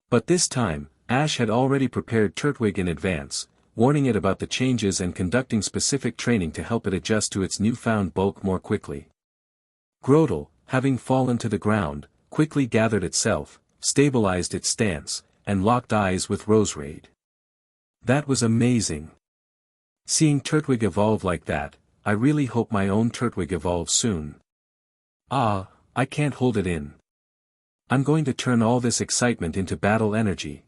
But this time, Ash had already prepared Turtwig in advance, warning it about the changes and conducting specific training to help it adjust to its newfound bulk more quickly. Grotle, having fallen to the ground, quickly gathered itself, stabilized its stance, and locked eyes with Roserade. That was amazing. Seeing Turtwig evolve like that, I really hope my own Turtwig evolves soon. Ah, I can't hold it in. I'm going to turn all this excitement into battle energy.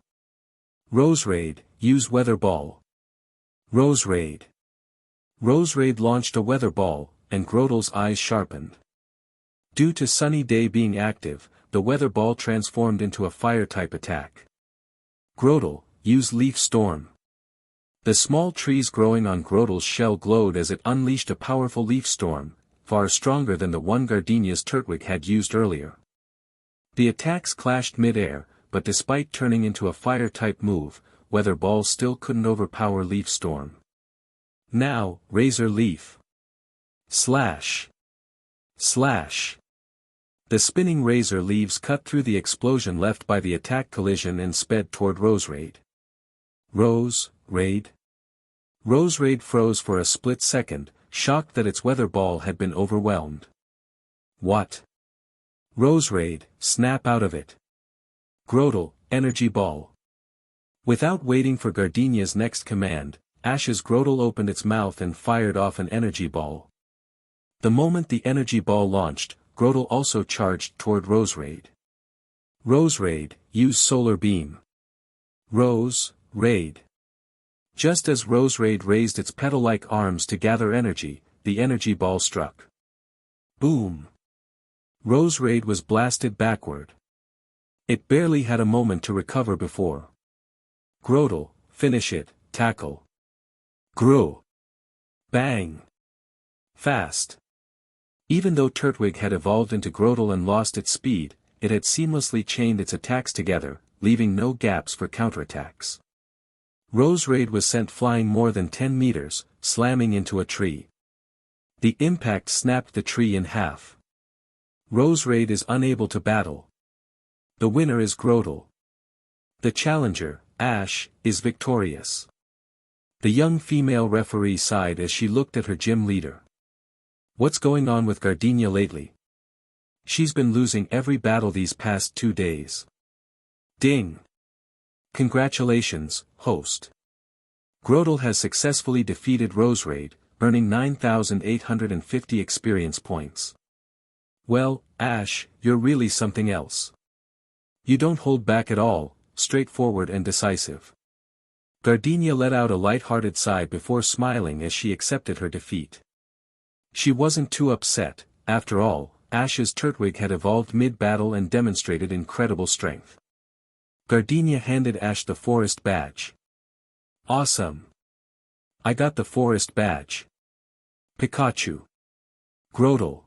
Roserade, use Weather Ball. Roserade. Roserade launched a Weather Ball, and Grotle's eyes sharpened. Due to Sunny Day being active, the Weather Ball transformed into a Fire-type attack. Grotle, use Leaf Storm. The small trees growing on Grotle's shell glowed as it unleashed a powerful leaf storm, far stronger than the one Gardenia's Turtwig had used earlier. The attacks clashed mid-air, but despite turning into a Fire-type move, Weather Ball still couldn't overpower Leaf Storm. Now, Razor Leaf. Slash. Slash. The spinning razor leaves cut through the explosion left by the attack collision and sped toward Roserade. Roserade froze for a split second, shocked that its Weather Ball had been overwhelmed. What? Roserade, snap out of it. Grotle, Energy Ball. Without waiting for Gardenia's next command, Ash's Grotle opened its mouth and fired off an Energy Ball. The moment the Energy Ball launched, Grotle also charged toward Roserade. Roserade, use Solar Beam. Rose, Raid. Just as Rose Raid raised its petal-like arms to gather energy, the energy ball struck. Boom! Rose Raid was blasted backward. It barely had a moment to recover before. Grotle, finish it, tackle. Gru! Bang! Fast. Even though Turtwig had evolved into Grotle and lost its speed, it had seamlessly chained its attacks together, leaving no gaps for counterattacks. Rose Raid was sent flying more than 10 meters, slamming into a tree. The impact snapped the tree in half. Rose Raid is unable to battle. The winner is Grotle. The challenger, Ash, is victorious. The young female referee sighed as she looked at her gym leader. What's going on with Gardenia lately? She's been losing every battle these past 2 days. Ding! Congratulations, host. Grotle has successfully defeated Rose Raid, earning 9,850 experience points. Well, Ash, you're really something else. You don't hold back at all, straightforward and decisive. Gardenia let out a light-hearted sigh before smiling as she accepted her defeat. She wasn't too upset, after all, Ash's Turtwig had evolved mid-battle and demonstrated incredible strength. Gardenia handed Ash the forest badge. Awesome! I got the forest badge. Pikachu. Grotle.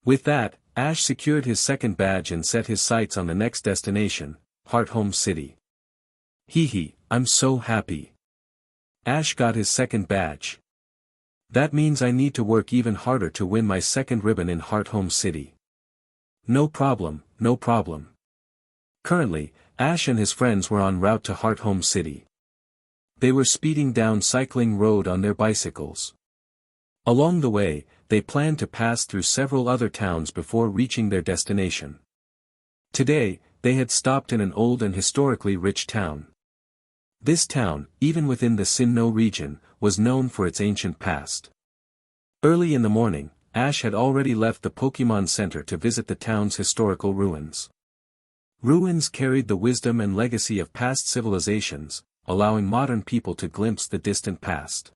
With that, Ash secured his second badge and set his sights on the next destination, Hearthome City. Hee, I'm so happy. Ash got his second badge. That means I need to work even harder to win my second ribbon in Hearthome City. No problem, no problem. Currently, Ash and his friends were en route to Hearthome City. They were speeding down Cycling Road on their bicycles. Along the way, they planned to pass through several other towns before reaching their destination. Today, they had stopped in an old and historically rich town. This town, even within the Sinnoh region, was known for its ancient past. Early in the morning, Ash had already left the Pokémon Center to visit the town's historical ruins. Ruins carried the wisdom and legacy of past civilizations, allowing modern people to glimpse the distant past.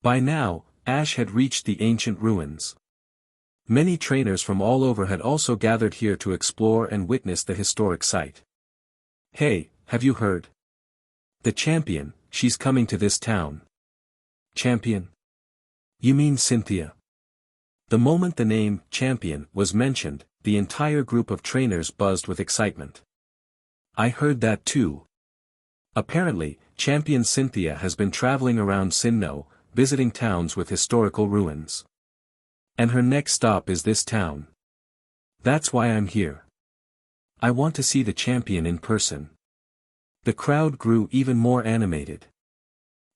By now, Ash had reached the ancient ruins. Many trainers from all over had also gathered here to explore and witness the historic site. Hey, have you heard? The champion, she's coming to this town. Champion? You mean Cynthia? The moment the name, champion, was mentioned, the entire group of trainers buzzed with excitement. I heard that too. Apparently, champion Cynthia has been traveling around Sinnoh, visiting towns with historical ruins. And her next stop is this town. That's why I'm here. I want to see the champion in person. The crowd grew even more animated.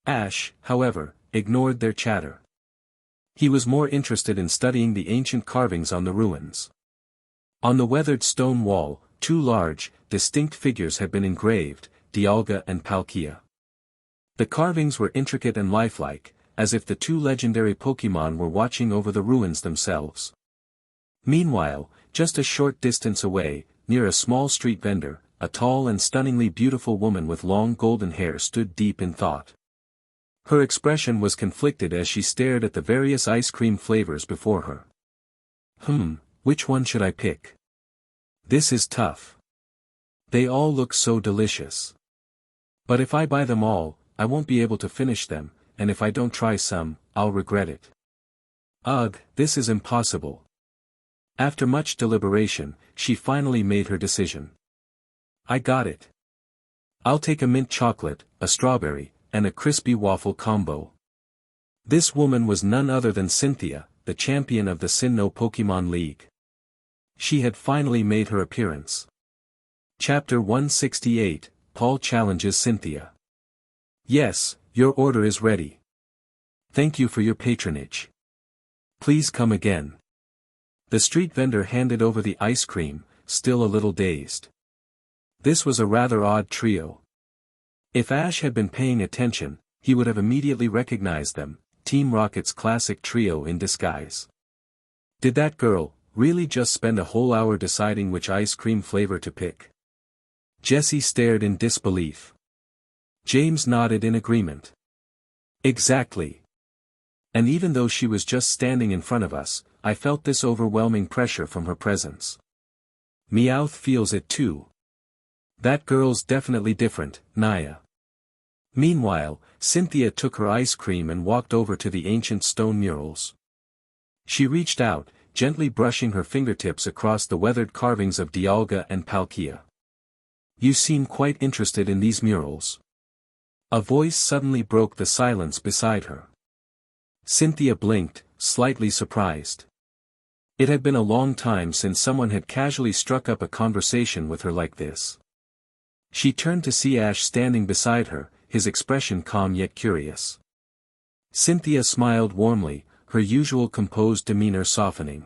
Ash, however, ignored their chatter. He was more interested in studying the ancient carvings on the ruins. On the weathered stone wall, 2 large, distinct figures had been engraved, Dialga and Palkia. The carvings were intricate and lifelike, as if the 2 legendary Pokémon were watching over the ruins themselves. Meanwhile, just a short distance away, near a small street vendor, a tall and stunningly beautiful woman with long golden hair stood deep in thought. Her expression was conflicted as she stared at the various ice cream flavors before her. Which one should I pick? This is tough. They all look so delicious. But if I buy them all, I won't be able to finish them, and if I don't try some, I'll regret it. Ugh, this is impossible. After much deliberation, she finally made her decision. I got it. I'll take a mint chocolate, a strawberry, and a crispy waffle combo. This woman was none other than Cynthia, the champion of the Sinnoh Pokémon League. She had finally made her appearance. Chapter 168, Paul challenges Cynthia. Yes, your order is ready. Thank you for your patronage. Please come again. The street vendor handed over the ice cream, still a little dazed. This was a rather odd trio. If Ash had been paying attention, he would have immediately recognized them, Team Rocket's classic trio in disguise. Did that girl really just spend a whole hour deciding which ice cream flavor to pick? Jessie stared in disbelief. James nodded in agreement. Exactly. And even though she was just standing in front of us, I felt this overwhelming pressure from her presence. Meowth feels it too. That girl's definitely different, Naya. Meanwhile, Cynthia took her ice cream and walked over to the ancient stone murals. She reached out, gently brushing her fingertips across the weathered carvings of Dialga and Palkia. You seem quite interested in these murals. A voice suddenly broke the silence beside her. Cynthia blinked, slightly surprised. It had been a long time since someone had casually struck up a conversation with her like this. She turned to see Ash standing beside her, his expression calm yet curious. Cynthia smiled warmly, her usual composed demeanor softening.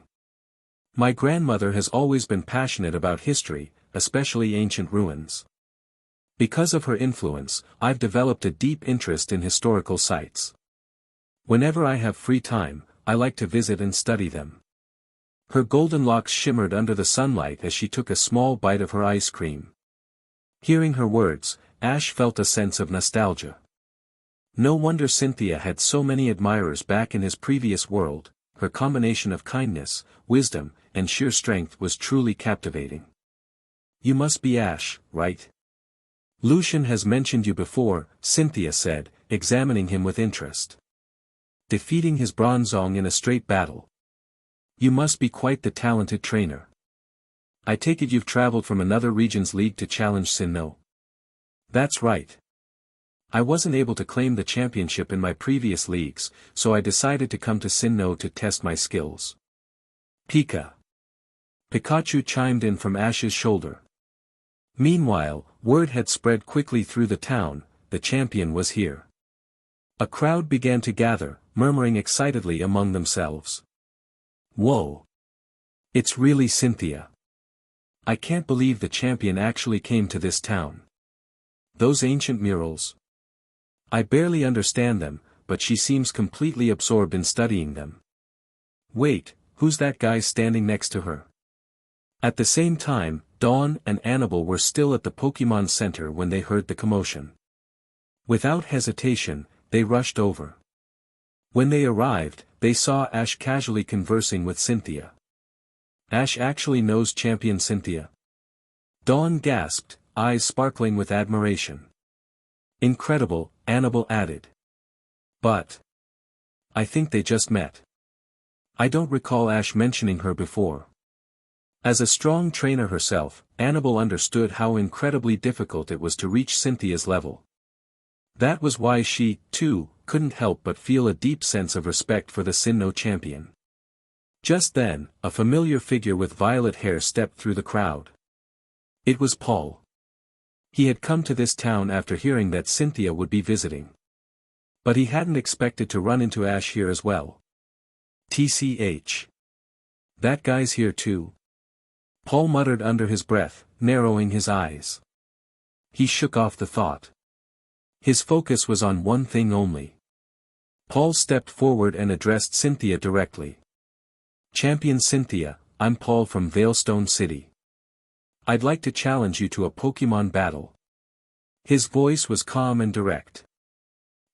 My grandmother has always been passionate about history, especially ancient ruins. Because of her influence, I've developed a deep interest in historical sites. Whenever I have free time, I like to visit and study them. Her golden locks shimmered under the sunlight as she took a small bite of her ice cream. Hearing her words, Ash felt a sense of nostalgia. No wonder Cynthia had so many admirers back in his previous world. Her combination of kindness, wisdom, and sheer strength was truly captivating. You must be Ash, right? Lucian has mentioned you before, Cynthia said, examining him with interest. Defeating his Bronzong in a straight battle. You must be quite the talented trainer. I take it you've traveled from another region's league to challenge Sinnoh. That's right. I wasn't able to claim the championship in my previous leagues, so I decided to come to Sinnoh to test my skills. Pika. Pikachu chimed in from Ash's shoulder. Meanwhile, word had spread quickly through the town, the champion was here. A crowd began to gather, murmuring excitedly among themselves. Whoa! It's really Cynthia. I can't believe the champion actually came to this town. Those ancient murals. I barely understand them, but she seems completely absorbed in studying them. Wait, who's that guy standing next to her? At the same time, Dawn and Annabelle were still at the Pokémon Center when they heard the commotion. Without hesitation, they rushed over. When they arrived, they saw Ash casually conversing with Cynthia. Ash actually knows Champion Cynthia. Dawn gasped, eyes sparkling with admiration. Incredible, Annabelle added. But I think they just met. I don't recall Ash mentioning her before. As a strong trainer herself, Annabelle understood how incredibly difficult it was to reach Cynthia's level. That was why she, too, couldn't help but feel a deep sense of respect for the Sinnoh champion. Just then, a familiar figure with violet hair stepped through the crowd. It was Paul. He had come to this town after hearing that Cynthia would be visiting. But he hadn't expected to run into Ash here as well. TCH. That guy's here too. Paul muttered under his breath, narrowing his eyes. He shook off the thought. His focus was on one thing only. Paul stepped forward and addressed Cynthia directly. Champion Cynthia, I'm Paul from Veilstone City. I'd like to challenge you to a Pokémon battle. His voice was calm and direct.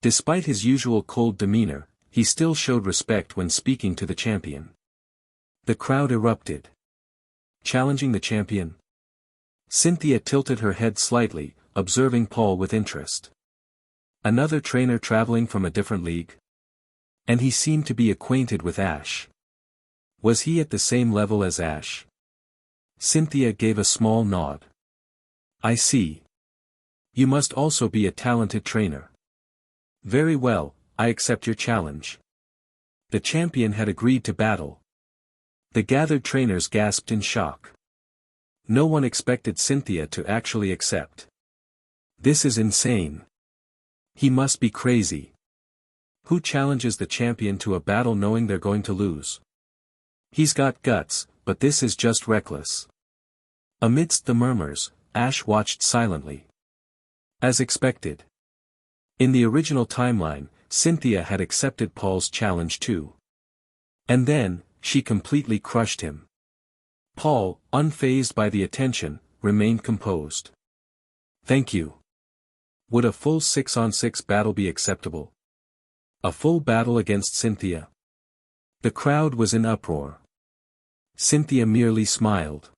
Despite his usual cold demeanor, he still showed respect when speaking to the champion. The crowd erupted. Challenging the champion? Cynthia tilted her head slightly, observing Paul with interest. Another trainer traveling from a different league? And he seemed to be acquainted with Ash. Was he at the same level as Ash? Cynthia gave a small nod. I see. You must also be a talented trainer. Very well, I accept your challenge. The champion had agreed to battle. The gathered trainers gasped in shock. No one expected Cynthia to actually accept. This is insane. He must be crazy. Who challenges the champion to a battle knowing they're going to lose? He's got guts, but this is just reckless. Amidst the murmurs, Ash watched silently. As expected. In the original timeline, Cynthia had accepted Paul's challenge too. And then, she completely crushed him. Paul, unfazed by the attention, remained composed. Thank you. Would a full 6-on-6 battle be acceptable? A full battle against Cynthia? The crowd was in uproar. Cynthia merely smiled.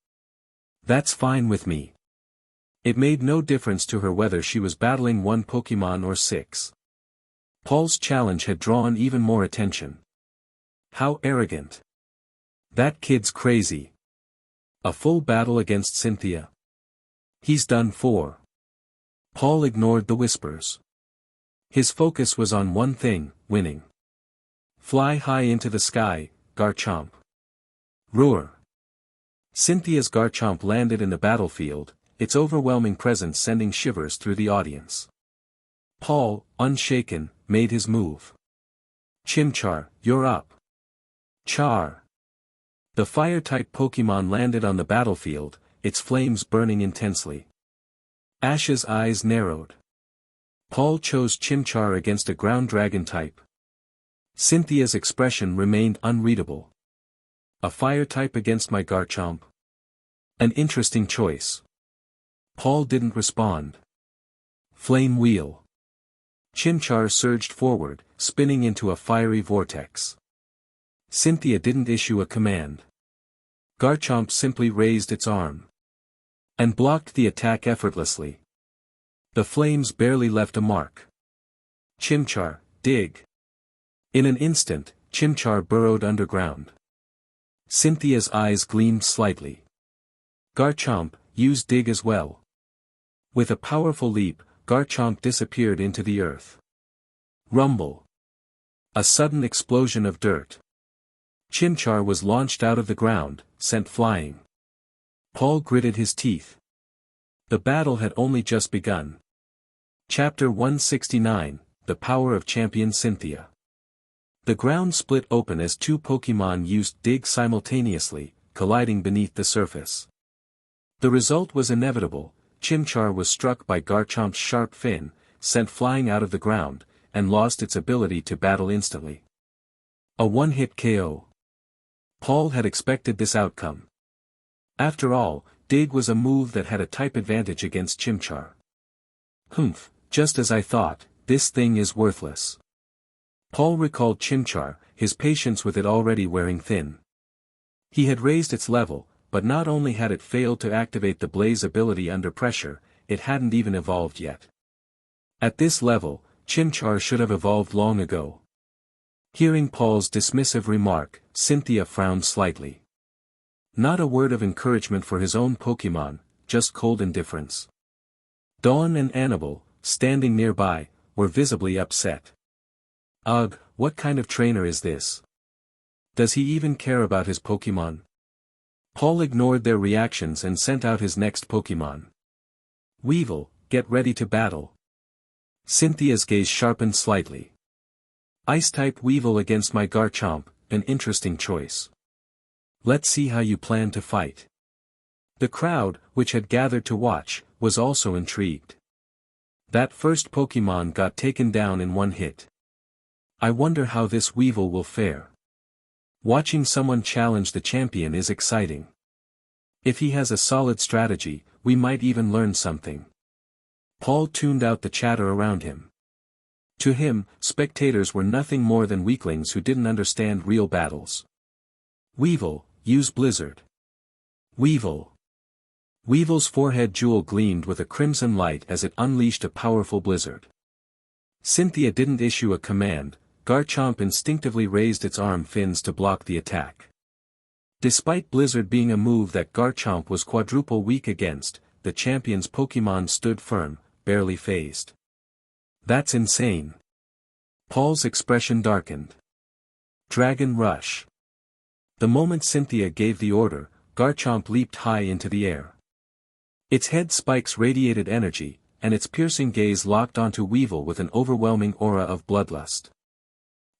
That's fine with me. It made no difference to her whether she was battling 1 Pokémon or 6. Paul's challenge had drawn even more attention. How arrogant. That kid's crazy. A full battle against Cynthia. He's done for. Paul ignored the whispers. His focus was on one thing, winning. Fly high into the sky, Garchomp. Roar. Cynthia's Garchomp landed in the battlefield, its overwhelming presence sending shivers through the audience. Paul, unshaken, made his move. Chimchar, you're up. Char. The fire-type Pokémon landed on the battlefield, its flames burning intensely. Ash's eyes narrowed. Paul chose Chimchar against a ground dragon type. Cynthia's expression remained unreadable. A fire type against my Garchomp? An interesting choice. Paul didn't respond. Flame wheel. Chimchar surged forward, spinning into a fiery vortex. Cynthia didn't issue a command. Garchomp simply raised its arm and blocked the attack effortlessly. The flames barely left a mark. Chimchar, dig. In an instant, Chimchar burrowed underground. Cynthia's eyes gleamed slightly. Garchomp, use dig as well. With a powerful leap, Garchomp disappeared into the earth. Rumble. A sudden explosion of dirt. Chimchar was launched out of the ground, sent flying. Paul gritted his teeth. The battle had only just begun. Chapter 169, The Power of Champion Cynthia. The ground split open as 2 Pokémon used dig simultaneously, colliding beneath the surface. The result was inevitable. Chimchar was struck by Garchomp's sharp fin, sent flying out of the ground, and lost its ability to battle instantly. A one-hit KO. Paul had expected this outcome. After all, dig was a move that had a type advantage against Chimchar. Humph, just as I thought, this thing is worthless. Paul recalled Chimchar, his patience with it already wearing thin. He had raised its level, but not only had it failed to activate the Blaze ability under pressure, it hadn't even evolved yet. At this level, Chimchar should have evolved long ago. Hearing Paul's dismissive remark, Cynthia frowned slightly. Not a word of encouragement for his own Pokémon, just cold indifference. Dawn and Annabelle, standing nearby, were visibly upset. Ugh, what kind of trainer is this? Does he even care about his Pokémon? Paul ignored their reactions and sent out his next Pokémon. Weevil, get ready to battle. Cynthia's gaze sharpened slightly. Ice-type Weevil against my Garchomp, an interesting choice. Let's see how you plan to fight. The crowd, which had gathered to watch, was also intrigued. That first Pokémon got taken down in one hit. I wonder how this Weevil will fare. Watching someone challenge the champion is exciting. If he has a solid strategy, we might even learn something. Paul tuned out the chatter around him. To him, spectators were nothing more than weaklings who didn't understand real battles. Weevil, use Blizzard. Weevil. Weevil's forehead jewel gleamed with a crimson light as it unleashed a powerful blizzard. Cynthia didn't issue a command. Garchomp instinctively raised its arm fins to block the attack. Despite Blizzard being a move that Garchomp was quadruple weak against, the champion's Pokémon stood firm, barely phased. That's insane. Paul's expression darkened. Dragon Rush. The moment Cynthia gave the order, Garchomp leaped high into the air. Its head spikes radiated energy, and its piercing gaze locked onto Weevil with an overwhelming aura of bloodlust.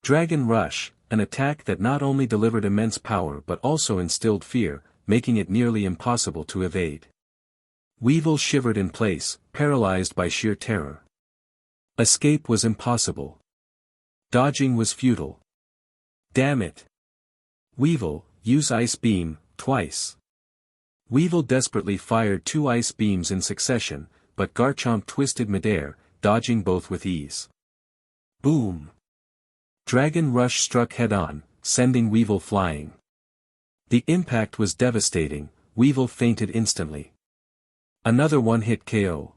Dragon Rush, an attack that not only delivered immense power but also instilled fear, making it nearly impossible to evade. Weevil shivered in place, paralyzed by sheer terror. Escape was impossible. Dodging was futile. Damn it! Weevil, use Ice Beam, twice. Weevil desperately fired 2 ice beams in succession, but Garchomp twisted midair, dodging both with ease. Boom! Dragon Rush struck head-on, sending Weevil flying. The impact was devastating. Weevil fainted instantly. Another one-hit KO.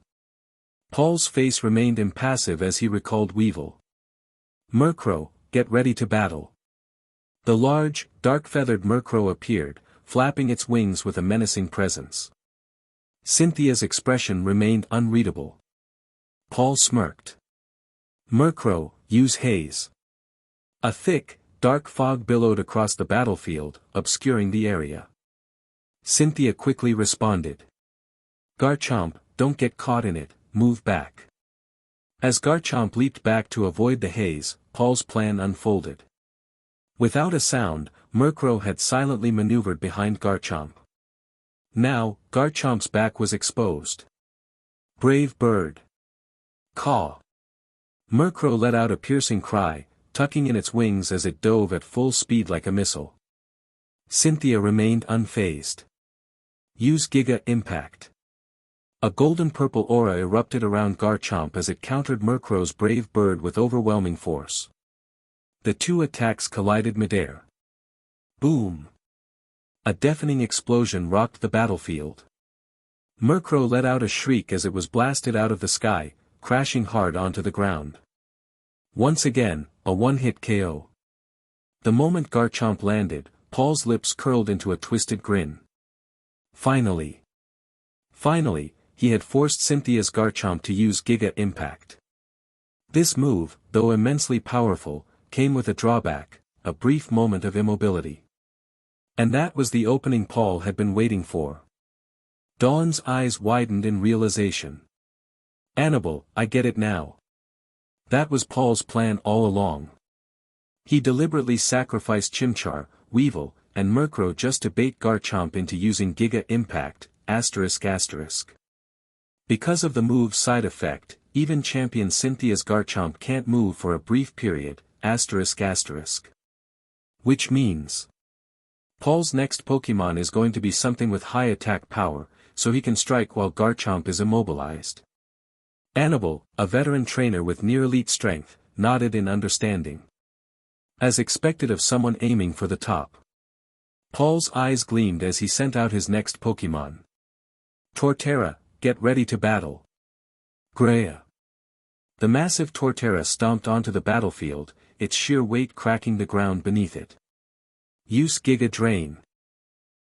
Paul's face remained impassive as he recalled Weevil. Murkrow, get ready to battle. The large, dark-feathered Murkrow appeared, flapping its wings with a menacing presence. Cynthia's expression remained unreadable. Paul smirked. Murkrow, use haze. A thick, dark fog billowed across the battlefield, obscuring the area. Cynthia quickly responded. Garchomp, don't get caught in it, move back. As Garchomp leaped back to avoid the haze, Paul's plan unfolded. Without a sound, Murkrow had silently maneuvered behind Garchomp. Now, Garchomp's back was exposed. Brave bird. Caw. Murkrow let out a piercing cry, tucking in its wings as it dove at full speed like a missile. Cynthia remained unfazed. Use Giga Impact. A golden-purple aura erupted around Garchomp as it countered Murkrow's brave bird with overwhelming force. The two attacks collided midair. Boom! A deafening explosion rocked the battlefield. Murkrow let out a shriek as it was blasted out of the sky, crashing hard onto the ground. Once again, a one-hit KO. The moment Garchomp landed, Paul's lips curled into a twisted grin. Finally, he had forced Cynthia's Garchomp to use Giga Impact. This move, though immensely powerful, came with a drawback, a brief moment of immobility. And that was the opening Paul had been waiting for. Dawn's eyes widened in realization. Annabelle, I get it now. That was Paul's plan all along. He deliberately sacrificed Chimchar, Weevil, and Murkrow just to bait Garchomp into using Giga Impact, ***. Because of the move's side effect, even champion Cynthia's Garchomp can't move for a brief period, ***. Which means Paul's next Pokémon is going to be something with high attack power, so he can strike while Garchomp is immobilized. Annabelle, a veteran trainer with near-elite strength, nodded in understanding. As expected of someone aiming for the top. Paul's eyes gleamed as he sent out his next Pokémon. Torterra, get ready to battle. Greya. The massive Torterra stomped onto the battlefield, its sheer weight cracking the ground beneath it. Use Giga Drain.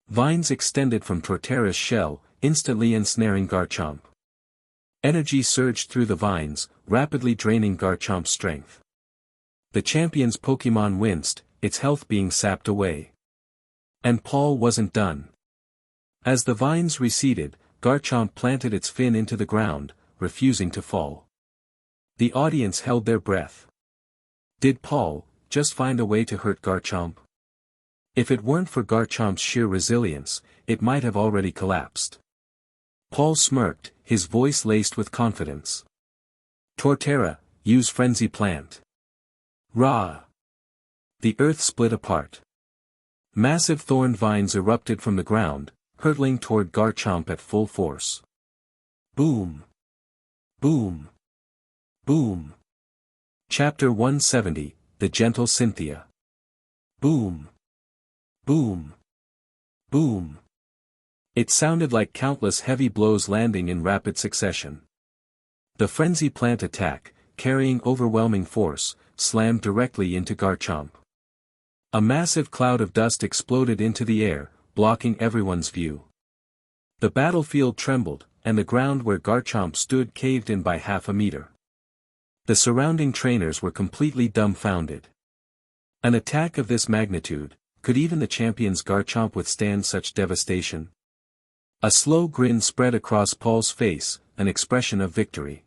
Vines extended from Torterra's shell, instantly ensnaring Garchomp. Energy surged through the vines, rapidly draining Garchomp's strength. The champion's Pokémon winced, its health being sapped away. And Paul wasn't done. As the vines receded, Garchomp planted its fin into the ground, refusing to fall. The audience held their breath. Did Paul just find a way to hurt Garchomp? If it weren't for Garchomp's sheer resilience, it might have already collapsed. Paul smirked, his voice laced with confidence. Torterra, use Frenzy Plant. Rah! The earth split apart. Massive thorn vines erupted from the ground, hurtling toward Garchomp at full force. Boom! Boom! Boom! Chapter 170, The Gentle Cynthia. Boom! Boom! Boom! It sounded like countless heavy blows landing in rapid succession. The Frenzy Plant attack, carrying overwhelming force, slammed directly into Garchomp. A massive cloud of dust exploded into the air, blocking everyone's view. The battlefield trembled, and the ground where Garchomp stood caved in by half a meter. The surrounding trainers were completely dumbfounded. An attack of this magnitude, could even the champion's Garchomp withstand such devastation? A slow grin spread across Paul's face, an expression of victory.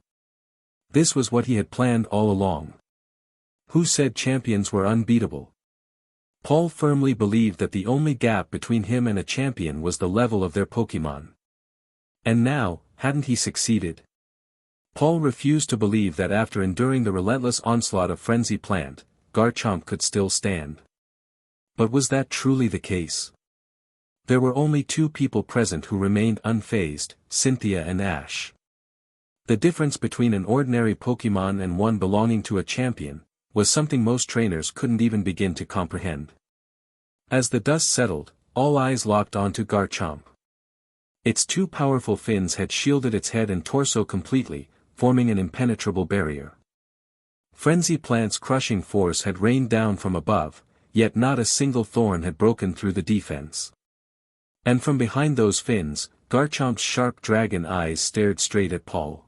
This was what he had planned all along. Who said champions were unbeatable? Paul firmly believed that the only gap between him and a champion was the level of their Pokémon. And now, hadn't he succeeded? Paul refused to believe that after enduring the relentless onslaught of Frenzy Plant, Garchomp could still stand. But was that truly the case? There were only two people present who remained unfazed, Cynthia and Ash. The difference between an ordinary Pokémon and one belonging to a champion was something most trainers couldn't even begin to comprehend. As the dust settled, all eyes locked onto Garchomp. Its two powerful fins had shielded its head and torso completely, forming an impenetrable barrier. Frenzy Plant's crushing force had rained down from above, yet not a single thorn had broken through the defense. And from behind those fins, Garchomp's sharp dragon eyes stared straight at Paul.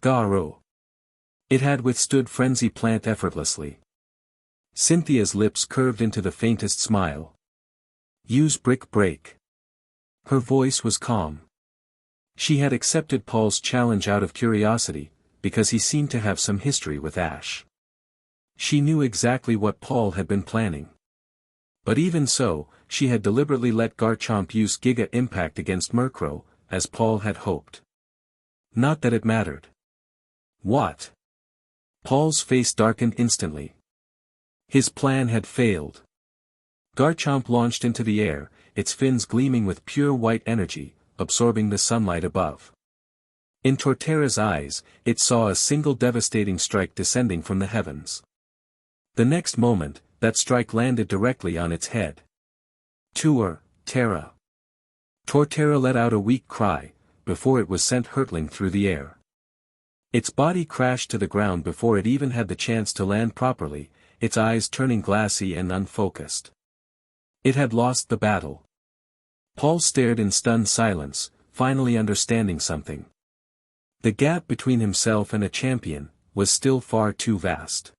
Garo. It had withstood Frenzy Plant effortlessly. Cynthia's lips curved into the faintest smile. Use Brick Break. Her voice was calm. She had accepted Paul's challenge out of curiosity, because he seemed to have some history with Ash. She knew exactly what Paul had been planning. But even so, she had deliberately let Garchomp use Giga Impact against Murkrow, as Paul had hoped. Not that it mattered. What? Paul's face darkened instantly. His plan had failed. Garchomp launched into the air, its fins gleaming with pure white energy, absorbing the sunlight above. In Torterra's eyes, it saw a single devastating strike descending from the heavens. The next moment, that strike landed directly on its head. Terra. Torterra let out a weak cry, before it was sent hurtling through the air. Its body crashed to the ground before it even had the chance to land properly, its eyes turning glassy and unfocused. It had lost the battle. Paul stared in stunned silence, finally understanding something. The gap between himself and a champion was still far too vast.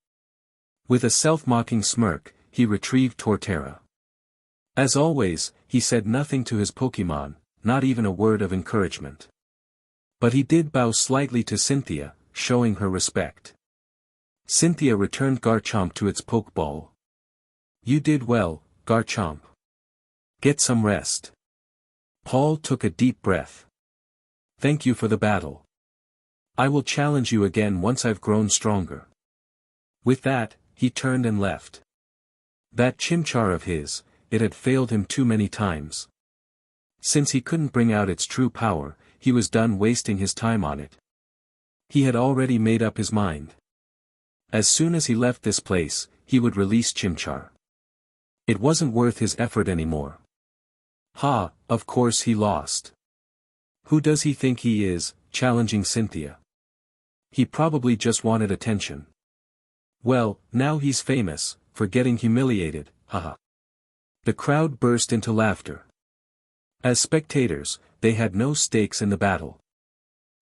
With a self-mocking smirk, he retrieved Torterra. As always, he said nothing to his Pokémon, not even a word of encouragement. But he did bow slightly to Cynthia, showing her respect. Cynthia returned Garchomp to its Pokeball. You did well, Garchomp. Get some rest. Paul took a deep breath. Thank you for the battle. I will challenge you again once I've grown stronger. With that, he turned and left. That Chimchar of his, it had failed him too many times. Since he couldn't bring out its true power, he was done wasting his time on it. He had already made up his mind. As soon as he left this place, he would release Chimchar. It wasn't worth his effort anymore. Of course he lost. Who does he think he is, challenging Cynthia? He probably just wanted attention. Well, now he's famous, for getting humiliated, haha. The crowd burst into laughter. As spectators, they had no stakes in the battle.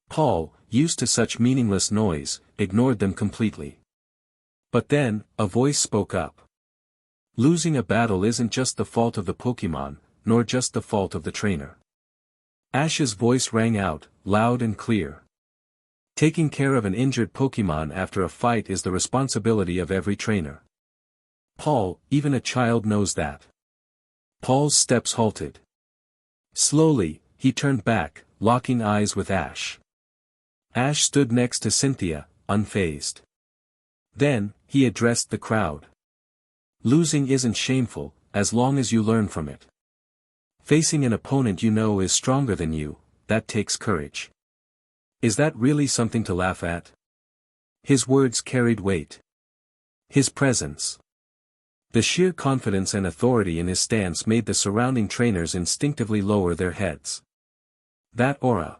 Paul, used to such meaningless noise, ignored them completely. But then, a voice spoke up. Losing a battle isn't just the fault of the Pokémon, nor just the fault of the trainer. Ash's voice rang out, loud and clear. Taking care of an injured Pokémon after a fight is the responsibility of every trainer. Paul, even a child knows that. Paul's steps halted. Slowly, he turned back, locking eyes with Ash. Ash stood next to Cynthia, unfazed. Then, he addressed the crowd. Losing isn't shameful, as long as you learn from it. Facing an opponent you know is stronger than you, that takes courage. Is that really something to laugh at? His words carried weight. His presence. The sheer confidence and authority in his stance made the surrounding trainers instinctively lower their heads. That aura.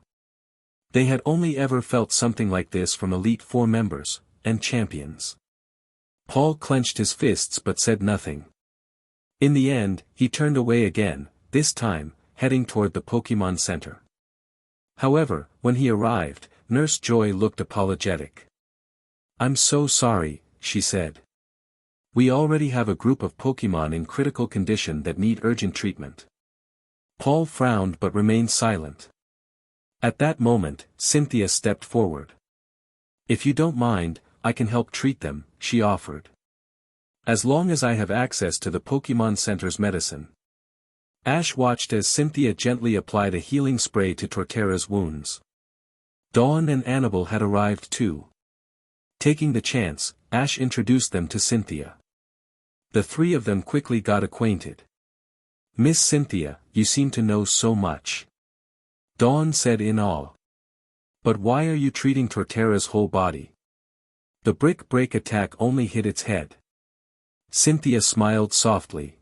They had only ever felt something like this from Elite Four members, and champions. Paul clenched his fists but said nothing. In the end, he turned away again, this time, heading toward the Pokémon Center. However, when he arrived, Nurse Joy looked apologetic. I'm so sorry, she said. We already have a group of Pokémon in critical condition that need urgent treatment. Paul frowned but remained silent. At that moment, Cynthia stepped forward. If you don't mind, I can help treat them, she offered. As long as I have access to the Pokémon Center's medicine. Ash watched as Cynthia gently applied a healing spray to Torterra's wounds. Dawn and Annabelle had arrived too. Taking the chance, Ash introduced them to Cynthia. The three of them quickly got acquainted. Miss Cynthia, you seem to know so much. Dawn said in awe. But why are you treating Torterra's whole body? The brick break attack only hit its head. Cynthia smiled softly.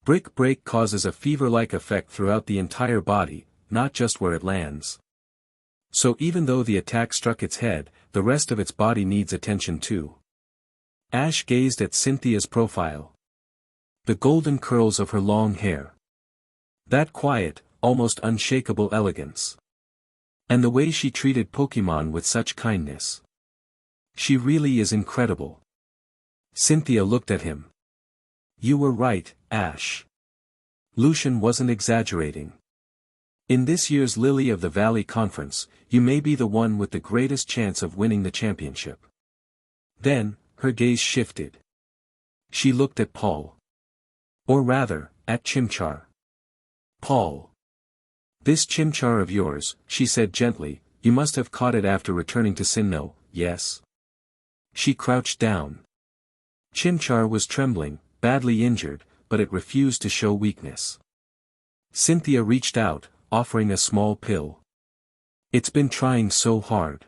Brick break causes a fever-like effect throughout the entire body, not just where it lands. So even though the attack struck its head, the rest of its body needs attention too. Ash gazed at Cynthia's profile. The golden curls of her long hair. That quiet, almost unshakable elegance. And the way she treated Pokémon with such kindness. She really is incredible. Cynthia looked at him. You were right, Ash. Lucian wasn't exaggerating. In this year's Lily of the Valley conference, you may be the one with the greatest chance of winning the championship. Then, her gaze shifted. She looked at Paul. Or rather, at Chimchar. Paul. This Chimchar of yours, she said gently, you must have caught it after returning to Sinnoh, yes? She crouched down. Chimchar was trembling, badly injured, but it refused to show weakness. Cynthia reached out, offering a small pill. It's been trying so hard.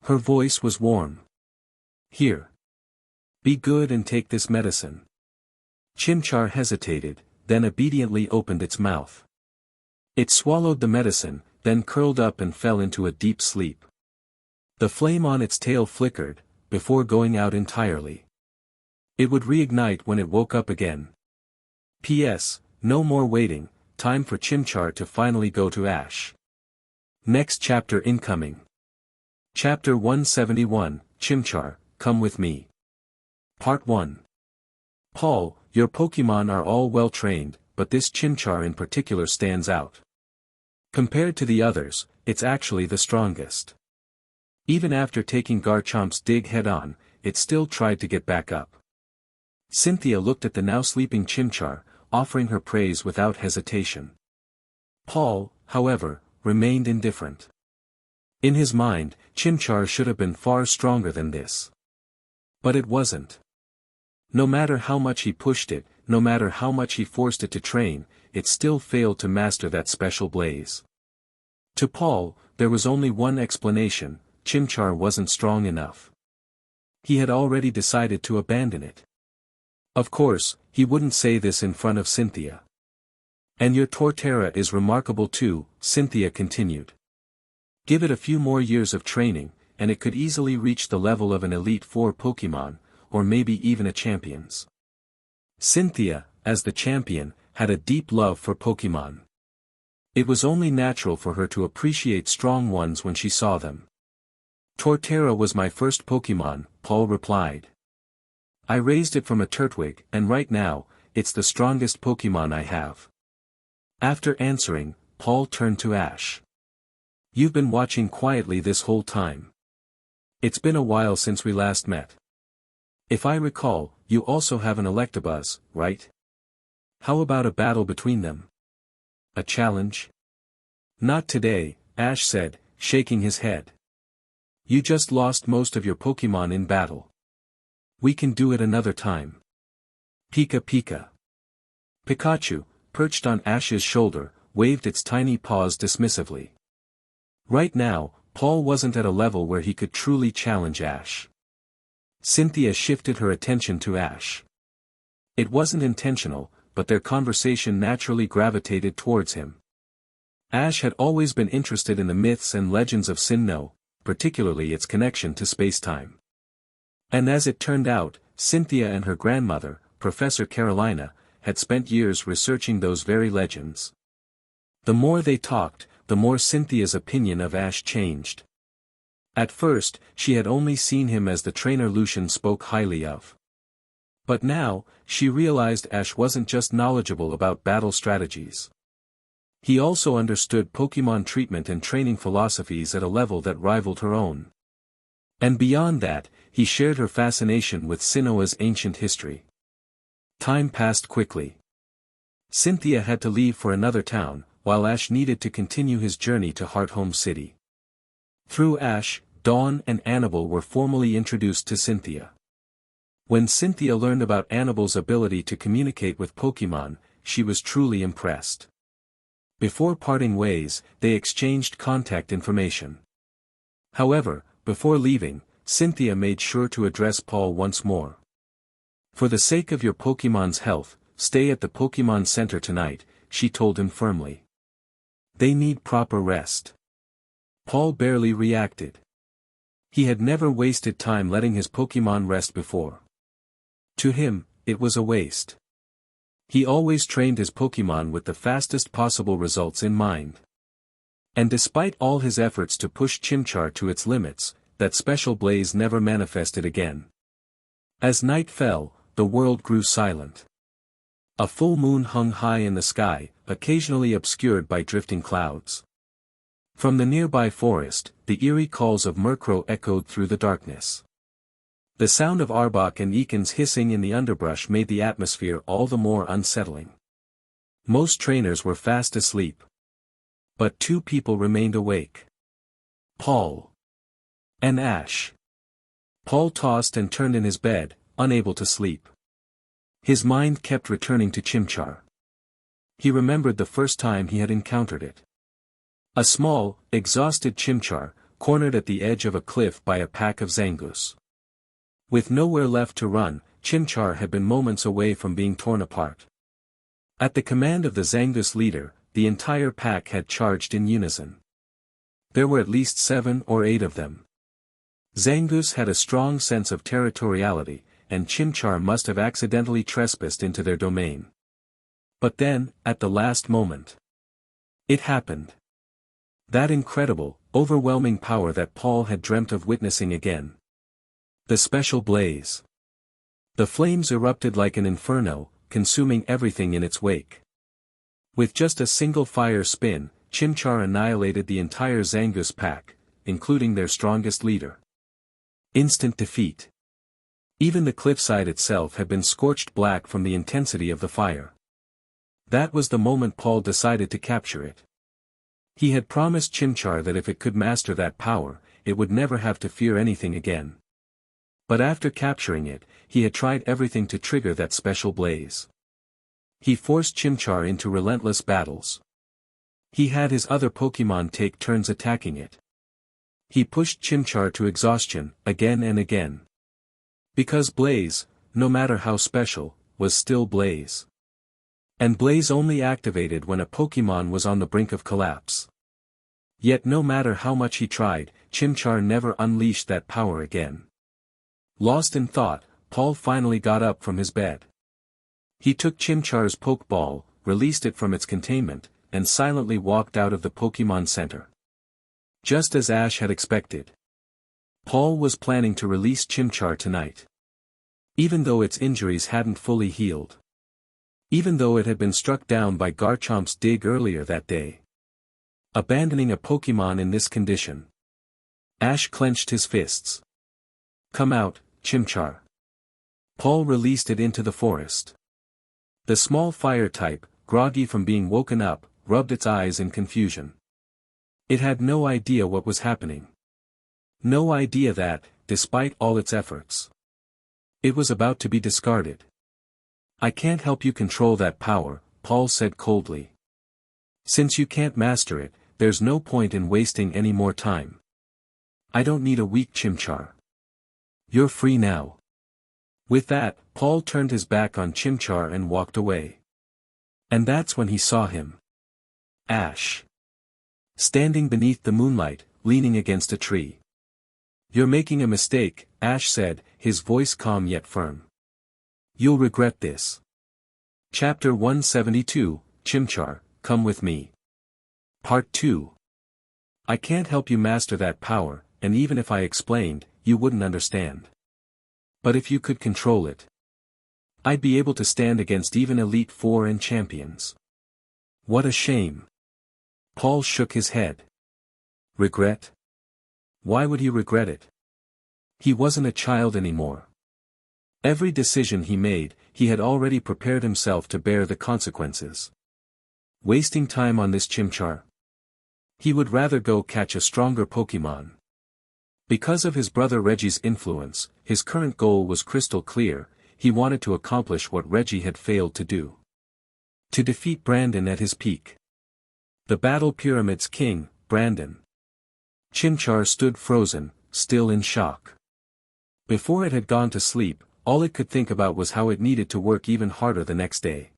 Her voice was warm. Here. Be good and take this medicine. Chimchar hesitated, then obediently opened its mouth. It swallowed the medicine, then curled up and fell into a deep sleep. The flame on its tail flickered, before going out entirely. It would reignite when it woke up again. P.S. No more waiting, time for Chimchar to finally go to Ash. Next chapter incoming. Chapter 171, Chimchar, Come With Me. Part 1. Paul, your Pokémon are all well trained, but this Chimchar in particular stands out. Compared to the others, it's actually the strongest. Even after taking Garchomp's dig head-on, it still tried to get back up. Cynthia looked at the now sleeping Chimchar, offering her praise without hesitation. Paul, however, remained indifferent. In his mind, Chimchar should have been far stronger than this. But it wasn't. No matter how much he pushed it, no matter how much he forced it to train, it still failed to master that special blaze. To Paul, there was only one explanation: Chimchar wasn't strong enough. He had already decided to abandon it. Of course, he wouldn't say this in front of Cynthia. And your Torterra is remarkable too, Cynthia continued. Give it a few more years of training, and it could easily reach the level of an Elite Four Pokémon, or maybe even a champion's. Cynthia, as the champion, had a deep love for Pokémon. It was only natural for her to appreciate strong ones when she saw them. Torterra was my first Pokémon, Paul replied. I raised it from a Turtwig, and right now, it's the strongest Pokémon I have. After answering, Paul turned to Ash. You've been watching quietly this whole time. It's been a while since we last met. If I recall, you also have an Electabuzz, right? How about a battle between them? A challenge? Not today, Ash said, shaking his head. You just lost most of your Pokémon in battle. We can do it another time. Pika Pika. Pikachu, perched on Ash's shoulder, waved its tiny paws dismissively. Right now, Paul wasn't at a level where he could truly challenge Ash. Cynthia shifted her attention to Ash. It wasn't intentional, but their conversation naturally gravitated towards him. Ash had always been interested in the myths and legends of Sinnoh, particularly its connection to space-time. And as it turned out, Cynthia and her grandmother, Professor Carolina, had spent years researching those very legends. The more they talked, the more Cynthia's opinion of Ash changed. At first, she had only seen him as the trainer Lucian spoke highly of. But now, she realized Ash wasn't just knowledgeable about battle strategies. He also understood Pokémon treatment and training philosophies at a level that rivaled her own. And beyond that, he shared her fascination with Sinnoh's ancient history. Time passed quickly. Cynthia had to leave for another town, while Ash needed to continue his journey to Hearthome City. Through Ash, Dawn and Annabelle were formally introduced to Cynthia. When Cynthia learned about Annabelle's ability to communicate with Pokémon, she was truly impressed. Before parting ways, they exchanged contact information. However, before leaving, Cynthia made sure to address Paul once more. For the sake of your Pokémon's health, stay at the Pokémon Center tonight, she told him firmly. They need proper rest. Paul barely reacted. He had never wasted time letting his Pokémon rest before. To him, it was a waste. He always trained his Pokémon with the fastest possible results in mind. And despite all his efforts to push Chimchar to its limits, that special blaze never manifested again. As night fell, the world grew silent. A full moon hung high in the sky, occasionally obscured by drifting clouds. From the nearby forest, the eerie calls of Murkrow echoed through the darkness. The sound of Arbok and Eakins hissing in the underbrush made the atmosphere all the more unsettling. Most trainers were fast asleep. But two people remained awake. Paul and Ash. Paul tossed and turned in his bed, unable to sleep. His mind kept returning to Chimchar. He remembered the first time he had encountered it. A small, exhausted Chimchar, cornered at the edge of a cliff by a pack of Zangoose. With nowhere left to run, Chimchar had been moments away from being torn apart. At the command of the Zangoose leader, the entire pack had charged in unison. There were at least 7 or 8 of them. Zangoose had a strong sense of territoriality, and Chimchar must have accidentally trespassed into their domain. But then, at the last moment, it happened. That incredible, overwhelming power that Paul had dreamt of witnessing again. The special blaze. The flames erupted like an inferno, consuming everything in its wake. With just a single fire spin, Chimchar annihilated the entire Zangoose pack, including their strongest leader. Instant defeat. Even the cliffside itself had been scorched black from the intensity of the fire. That was the moment Paul decided to capture it. He had promised Chimchar that if it could master that power, it would never have to fear anything again. But after capturing it, he had tried everything to trigger that special blaze. He forced Chimchar into relentless battles. He had his other Pokémon take turns attacking it. He pushed Chimchar to exhaustion, again and again. Because Blaze, no matter how special, was still Blaze. And Blaze only activated when a Pokémon was on the brink of collapse. Yet no matter how much he tried, Chimchar never unleashed that power again. Lost in thought, Paul finally got up from his bed. He took Chimchar's Pokeball, released it from its containment, and silently walked out of the Pokémon Center. Just as Ash had expected. Paul was planning to release Chimchar tonight. Even though its injuries hadn't fully healed. Even though it had been struck down by Garchomp's dig earlier that day. Abandoning a Pokémon in this condition. Ash clenched his fists. Come out, Chimchar. Paul released it into the forest. The small fire type, groggy from being woken up, rubbed its eyes in confusion. It had no idea what was happening. No idea that, despite all its efforts, it was about to be discarded. I can't help you control that power, Paul said coldly. Since you can't master it, there's no point in wasting any more time. I don't need a weak Chimchar. You're free now. With that, Paul turned his back on Chimchar and walked away. And that's when he saw him. Ash. Standing beneath the moonlight, leaning against a tree. You're making a mistake, Ash said, his voice calm yet firm. You'll regret this. Chapter 172, Chimchar, Come With Me. Part 2. I can't help you master that power, and even if I explained, you wouldn't understand. But if you could control it, I'd be able to stand against even Elite Four and champions. What a shame. Paul shook his head. Regret? Why would he regret it? He wasn't a child anymore. Every decision he made, he had already prepared himself to bear the consequences. Wasting time on this Chimchar? He would rather go catch a stronger Pokémon. Because of his brother Reggie's influence, his current goal was crystal clear. He wanted to accomplish what Reggie had failed to do. To defeat Brandon at his peak. The Battle Pyramid's king, Brandon. Chimchar stood frozen, still in shock. Before it had gone to sleep, all it could think about was how it needed to work even harder the next day.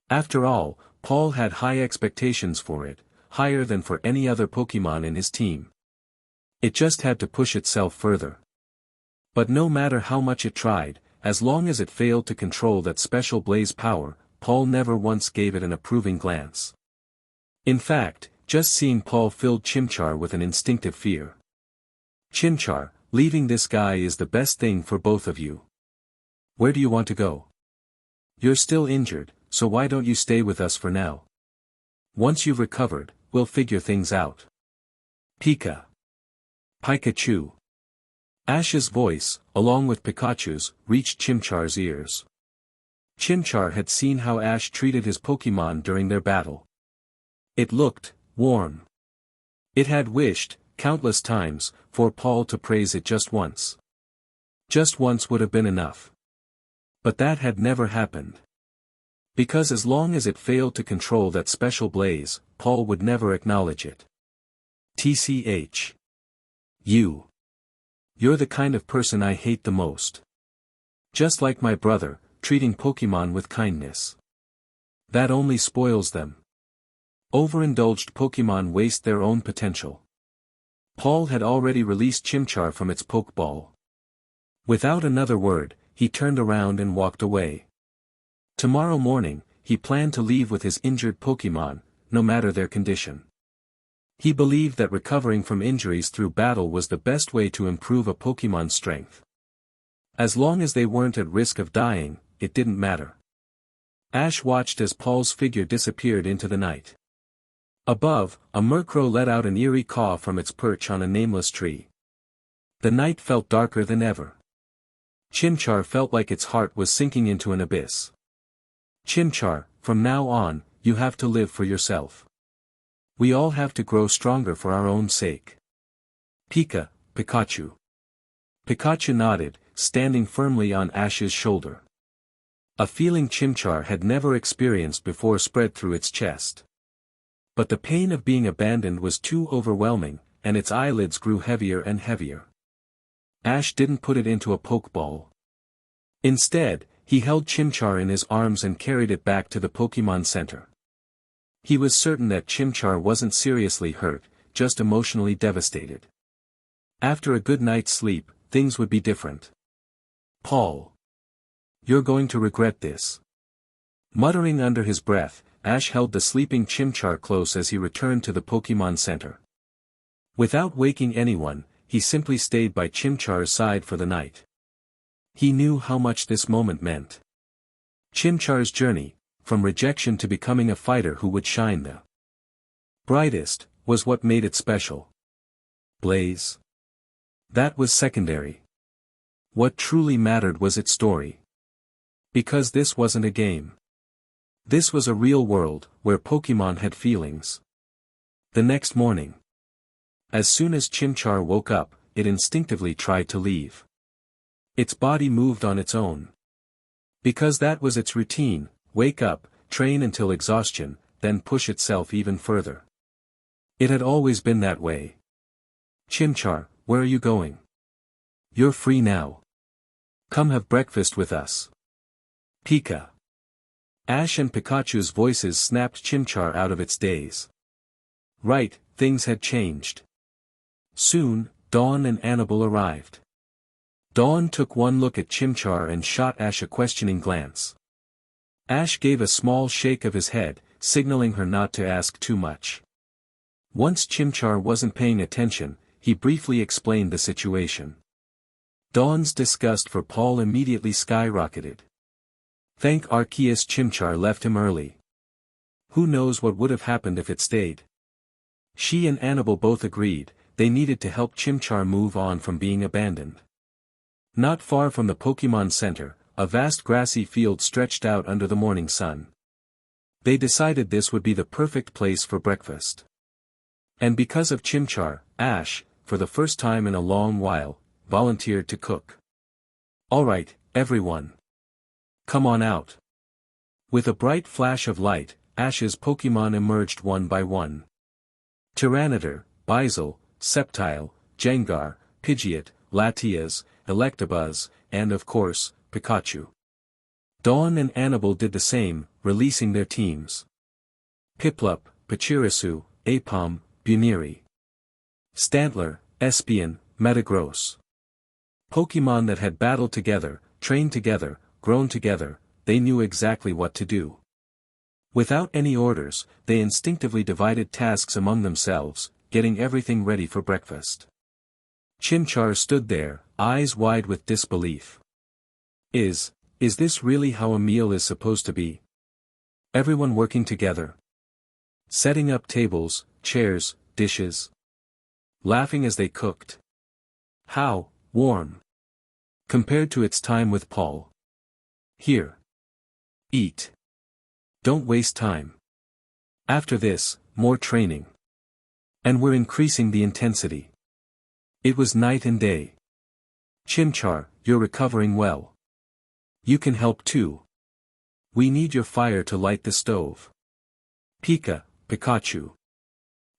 After all, Paul had high expectations for it, higher than for any other Pokémon in his team. It just had to push itself further. But no matter how much it tried, as long as it failed to control that special blaze power, Paul never once gave it an approving glance. In fact, just seeing Paul filled Chimchar with an instinctive fear. Chimchar, leaving this guy is the best thing for both of you. Where do you want to go? You're still injured, so why don't you stay with us for now? Once you've recovered, we'll figure things out. Pikachu. Ash's voice, along with Pikachu's, reached Chimchar's ears. Chimchar had seen how Ash treated his Pokémon during their battle. It looked warm. It had wished, countless times, for Paul to praise it just once. Just once would have been enough. But that had never happened. Because as long as it failed to control that special blaze, Paul would never acknowledge it. You're the kind of person I hate the most. Just like my brother, treating Pokémon with kindness. That only spoils them. Overindulged Pokémon waste their own potential. Paul had already released Chimchar from its Pokeball. Without another word, he turned around and walked away. Tomorrow morning, he planned to leave with his injured Pokémon, no matter their condition. He believed that recovering from injuries through battle was the best way to improve a Pokémon's strength. As long as they weren't at risk of dying, it didn't matter. Ash watched as Paul's figure disappeared into the night. Above, a Murkrow let out an eerie caw from its perch on a nameless tree. The night felt darker than ever. Chimchar felt like its heart was sinking into an abyss. Chimchar, from now on, you have to live for yourself. We all have to grow stronger for our own sake. Pikachu. Pikachu nodded, standing firmly on Ash's shoulder. A feeling Chimchar had never experienced before spread through its chest. But the pain of being abandoned was too overwhelming, and its eyelids grew heavier and heavier. Ash didn't put it into a Pokeball. Instead, he held Chimchar in his arms and carried it back to the Pokémon Center. He was certain that Chimchar wasn't seriously hurt, just emotionally devastated. After a good night's sleep, things would be different. Paul. You're going to regret this. Muttering under his breath, Ash held the sleeping Chimchar close as he returned to the Pokémon Center. Without waking anyone, he simply stayed by Chimchar's side for the night. He knew how much this moment meant. Chimchar's journey, from rejection to becoming a fighter who would shine the brightest, was what made it special. Blaze. That was secondary. What truly mattered was its story. Because this wasn't a game. This was a real world, where Pokémon had feelings. The next morning. As soon as Chimchar woke up, it instinctively tried to leave. Its body moved on its own. Because that was its routine. Wake up, train until exhaustion, then push itself even further. It had always been that way. Chimchar, where are you going? You're free now. Come have breakfast with us. Ash and Pikachu's voices snapped Chimchar out of its daze. Right, things had changed. Soon, Dawn and Annabelle arrived. Dawn took one look at Chimchar and shot Ash a questioning glance. Ash gave a small shake of his head, signaling her not to ask too much. Once Chimchar wasn't paying attention, he briefly explained the situation. Dawn's disgust for Paul immediately skyrocketed. Thank Arceus Chimchar left him early. Who knows what would have happened if it stayed? She and Annabelle both agreed, they needed to help Chimchar move on from being abandoned. Not far from the Pokémon Center, a vast grassy field stretched out under the morning sun. They decided this would be the perfect place for breakfast. And because of Chimchar, Ash, for the first time in a long while, volunteered to cook. Alright, everyone. Come on out. With a bright flash of light, Ash's Pokémon emerged one by one. Tyranitar, Bizel, Sceptile, Jengar, Pidgeot, Latias, Electabuzz, and of course, Pikachu. Dawn and Annabelle did the same, releasing their teams. Piplup, Pachirisu, Aipom, Buniri. Stantler, Espion, Metagross. Pokémon that had battled together, trained together, grown together, they knew exactly what to do. Without any orders, they instinctively divided tasks among themselves, getting everything ready for breakfast. Chimchar stood there, eyes wide with disbelief. Is this really how a meal is supposed to be? Everyone working together. Setting up tables, chairs, dishes. Laughing as they cooked. How warm. Compared to its time with Paul. Here. Eat. Don't waste time. After this, more training. And we're increasing the intensity. It was night and day. Chimchar, you're recovering well. You can help too. We need your fire to light the stove. Pikachu.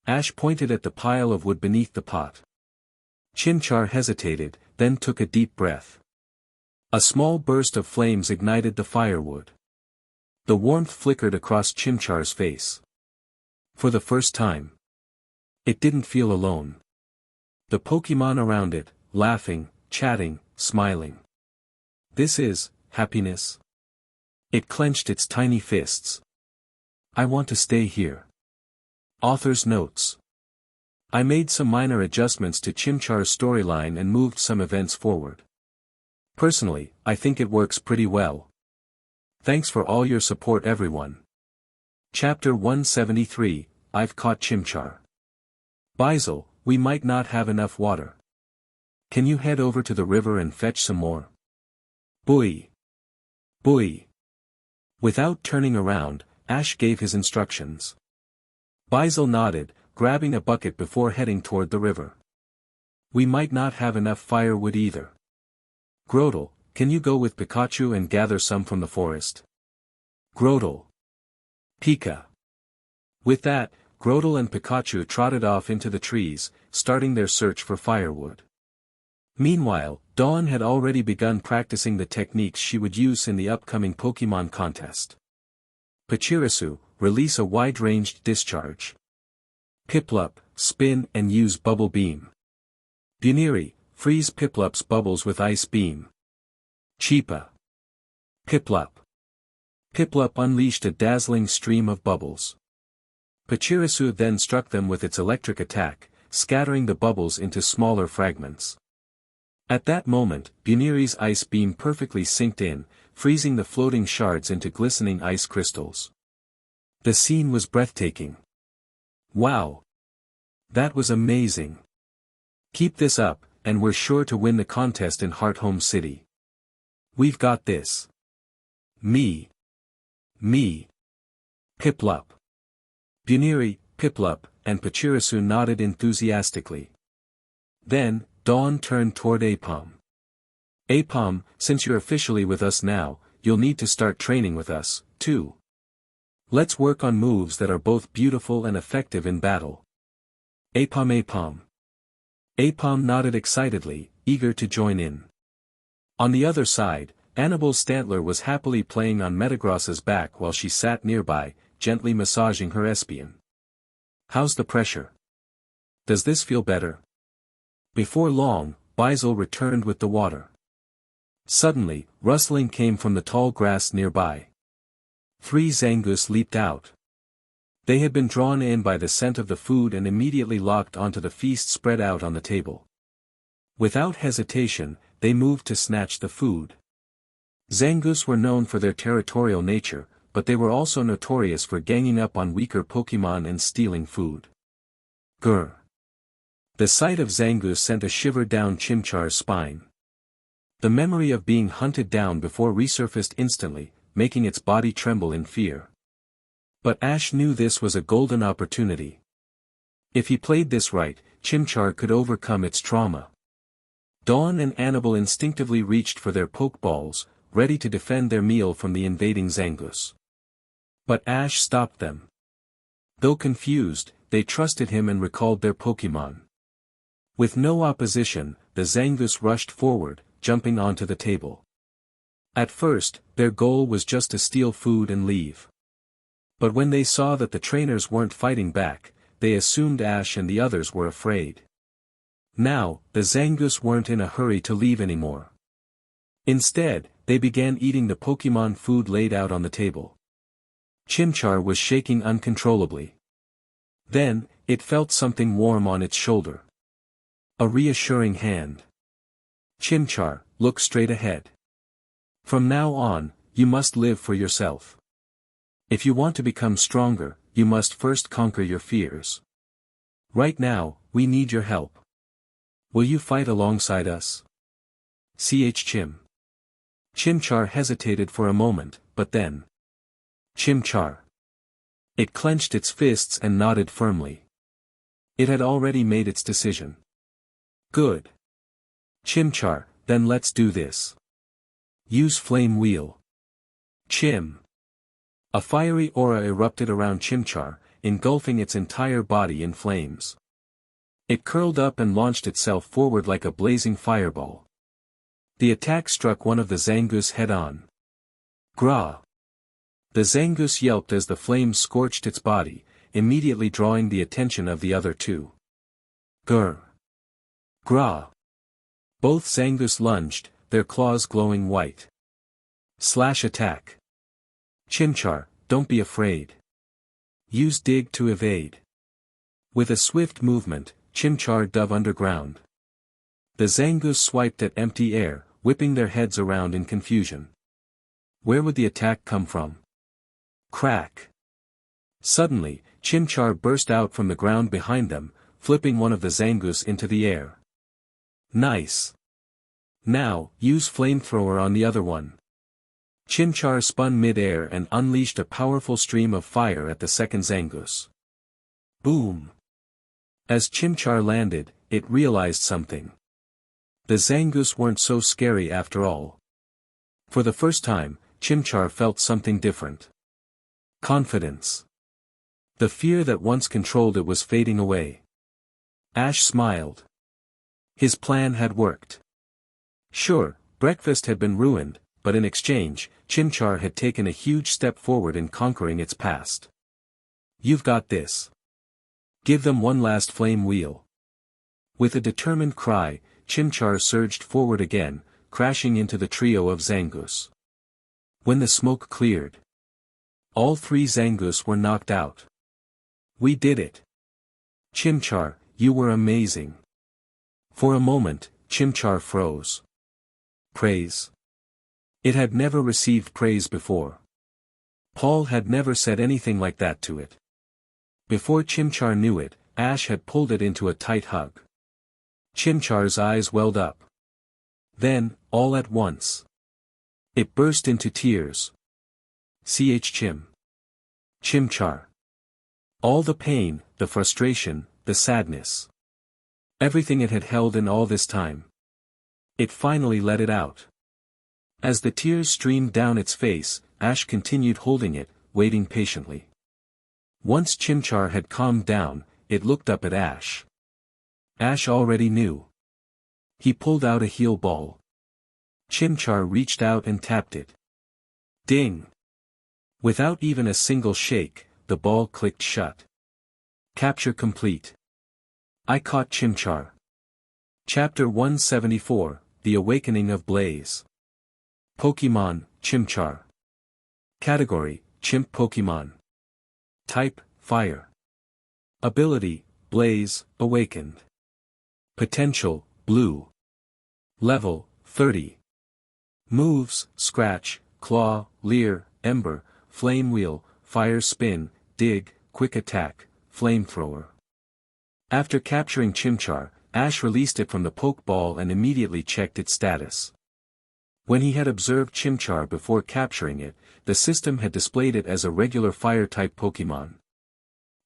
Ash pointed at the pile of wood beneath the pot. Chimchar hesitated, then took a deep breath. A small burst of flames ignited the firewood. The warmth flickered across Chimchar's face. For the first time. It didn't feel alone. The Pokémon around it, laughing, chatting, smiling. This is happiness. It clenched its tiny fists. I want to stay here. Author's notes. I made some minor adjustments to Chimchar's storyline and moved some events forward. Personally, I think it works pretty well. Thanks for all your support everyone. Chapter 173, I've caught Chimchar. Basil, we might not have enough water. Can you head over to the river and fetch some more? Boy. Without turning around, Ash gave his instructions. Basil nodded, grabbing a bucket before heading toward the river. We might not have enough firewood either. Grotle, can you go with Pikachu and gather some from the forest? Grotle. Pika. With that, Grotle and Pikachu trotted off into the trees, starting their search for firewood. Meanwhile, Dawn had already begun practicing the techniques she would use in the upcoming Pokémon contest. Pachirisu, release a wide-ranged discharge. Piplup, spin and use Bubble Beam. Buniri, freeze Piplup's bubbles with Ice Beam. Cheepa. Piplup. Piplup unleashed a dazzling stream of bubbles. Pachirisu then struck them with its electric attack, scattering the bubbles into smaller fragments. At that moment, Buniri's ice beam perfectly synced in, freezing the floating shards into glistening ice crystals. The scene was breathtaking. Wow! That was amazing. Keep this up, and we're sure to win the contest in Hearthome City. We've got this. Me. Piplup. Buniri, Piplup, and Pachirisu nodded enthusiastically. Then, Dawn turned toward Aipom. Aipom, since you're officially with us now, you'll need to start training with us, too. Let's work on moves that are both beautiful and effective in battle. Aipom. Aipom nodded excitedly, eager to join in. On the other side, Annabelle Stantler was happily playing on Metagross's back while she sat nearby, gently massaging her Espion. How's the pressure? Does this feel better? Before long, Basil returned with the water. Suddenly, rustling came from the tall grass nearby. 3 Zangoose leaped out. They had been drawn in by the scent of the food and immediately locked onto the feast spread out on the table. Without hesitation, they moved to snatch the food. Zangoose were known for their territorial nature, but they were also notorious for ganging up on weaker Pokémon and stealing food. Grr. The sight of Zangoose sent a shiver down Chimchar's spine. The memory of being hunted down before resurfaced instantly, making its body tremble in fear. But Ash knew this was a golden opportunity. If he played this right, Chimchar could overcome its trauma. Dawn and Annabelle instinctively reached for their Pokeballs, ready to defend their meal from the invading Zangoose. But Ash stopped them. Though confused, they trusted him and recalled their Pokémon. With no opposition, the Zangoose rushed forward, jumping onto the table. At first, their goal was just to steal food and leave. But when they saw that the trainers weren't fighting back, they assumed Ash and the others were afraid. Now, the Zangoose weren't in a hurry to leave anymore. Instead, they began eating the Pokémon food laid out on the table. Chimchar was shaking uncontrollably. Then, it felt something warm on its shoulder. A reassuring hand. Chimchar, look straight ahead. From now on, you must live for yourself. If you want to become stronger, you must first conquer your fears. Right now, we need your help. Will you fight alongside us? Chim. Chimchar hesitated for a moment, but then. Chimchar. It clenched its fists and nodded firmly. It had already made its decision. Good. Chimchar, then let's do this. Use Flame Wheel. Chim. A fiery aura erupted around Chimchar, engulfing its entire body in flames. It curled up and launched itself forward like a blazing fireball. The attack struck one of the Zangoose head-on. Gra! The Zangoose yelped as the flames scorched its body, immediately drawing the attention of the other two. Grr! Gra! Both Zangoose lunged, their claws glowing white. Slash attack. Chimchar, don't be afraid. Use Dig to evade. With a swift movement, Chimchar dove underground. The Zangoose swiped at empty air, whipping their heads around in confusion. Where would the attack come from? Crack! Suddenly, Chimchar burst out from the ground behind them, flipping one of the Zangoose into the air. Nice! Now, use Flamethrower on the other one. Chimchar spun mid-air and unleashed a powerful stream of fire at the second Zangoose. Boom! As Chimchar landed, it realized something. The Zangoose weren't so scary after all. For the first time, Chimchar felt something different. Confidence. The fear that once controlled it was fading away. Ash smiled. His plan had worked. Sure, breakfast had been ruined, but in exchange, Chimchar had taken a huge step forward in conquering its past. You've got this. Give them one last flame wheel. With a determined cry, Chimchar surged forward again, crashing into the trio of Zangoose. When the smoke cleared, all three Zangoose were knocked out. We did it. Chimchar, you were amazing. For a moment, Chimchar froze. Praise. It had never received praise before. Paul had never said anything like that to it. Before Chimchar knew it, Ash had pulled it into a tight hug. Chimchar's eyes welled up. Then, all at once, it burst into tears. Chim. Chimchar. All the pain, the frustration, the sadness. Everything it had held in all this time. It finally let it out. As the tears streamed down its face, Ash continued holding it, waiting patiently. Once Chimchar had calmed down, it looked up at Ash. Ash already knew. He pulled out a heal ball. Chimchar reached out and tapped it. Ding! Without even a single shake, the ball clicked shut. Capture complete. I caught Chimchar. Chapter 174, The Awakening of Blaze. Pokémon, Chimchar. Category, Chimp Pokémon. Type, Fire. Ability, Blaze, Awakened. Potential, Blue. Level, 30. Moves, Scratch, Claw, Leer, Ember, Flame Wheel, Fire Spin, Dig, Quick Attack, Flamethrower. After capturing Chimchar, Ash released it from the Pokeball and immediately checked its status. When he had observed Chimchar before capturing it, the system had displayed it as a regular Fire-type Pokémon.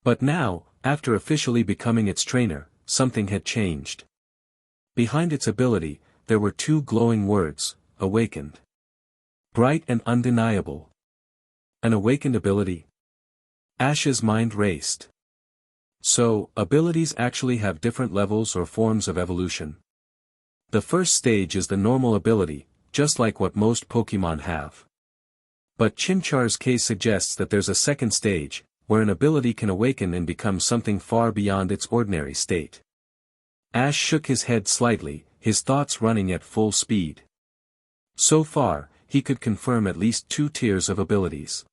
But now, after officially becoming its trainer, something had changed. Behind its ability, there were two glowing words, Awakened. Bright and undeniable. An awakened ability? Ash's mind raced. So, abilities actually have different levels or forms of evolution. The first stage is the normal ability, just like what most Pokémon have. But Chimchar's case suggests that there's a second stage, where an ability can awaken and become something far beyond its ordinary state. Ash shook his head slightly, his thoughts running at full speed. So far, he could confirm at least 2 tiers of abilities.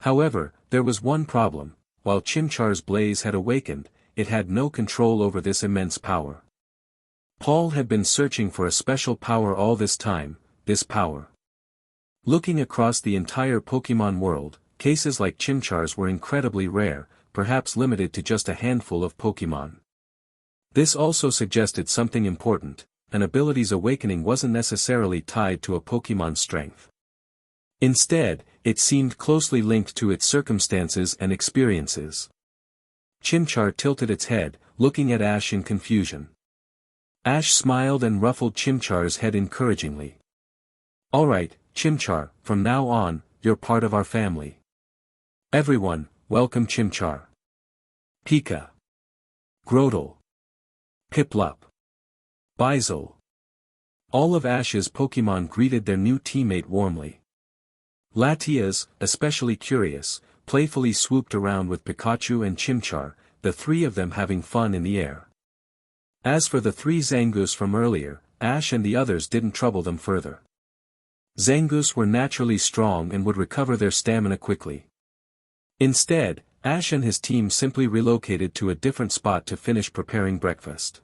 However, there was one problem: while Chimchar's blaze had awakened, it had no control over this immense power. Paul had been searching for a special power all this time, this power. Looking across the entire Pokémon world, cases like Chimchar's were incredibly rare, perhaps limited to just a handful of Pokémon. This also suggested something important: an ability's awakening wasn't necessarily tied to a Pokémon's strength. Instead, it seemed closely linked to its circumstances and experiences. Chimchar tilted its head, looking at Ash in confusion. Ash smiled and ruffled Chimchar's head encouragingly. "Alright, Chimchar, from now on, you're part of our family. Everyone, welcome Chimchar. Pika. Grotle. Piplup. Bizel." All of Ash's Pokémon greeted their new teammate warmly. Latias, especially curious, playfully swooped around with Pikachu and Chimchar, the 3 of them having fun in the air. As for the 3 Zangoose from earlier, Ash and the others didn't trouble them further. Zangoose were naturally strong and would recover their stamina quickly. Instead, Ash and his team simply relocated to a different spot to finish preparing breakfast.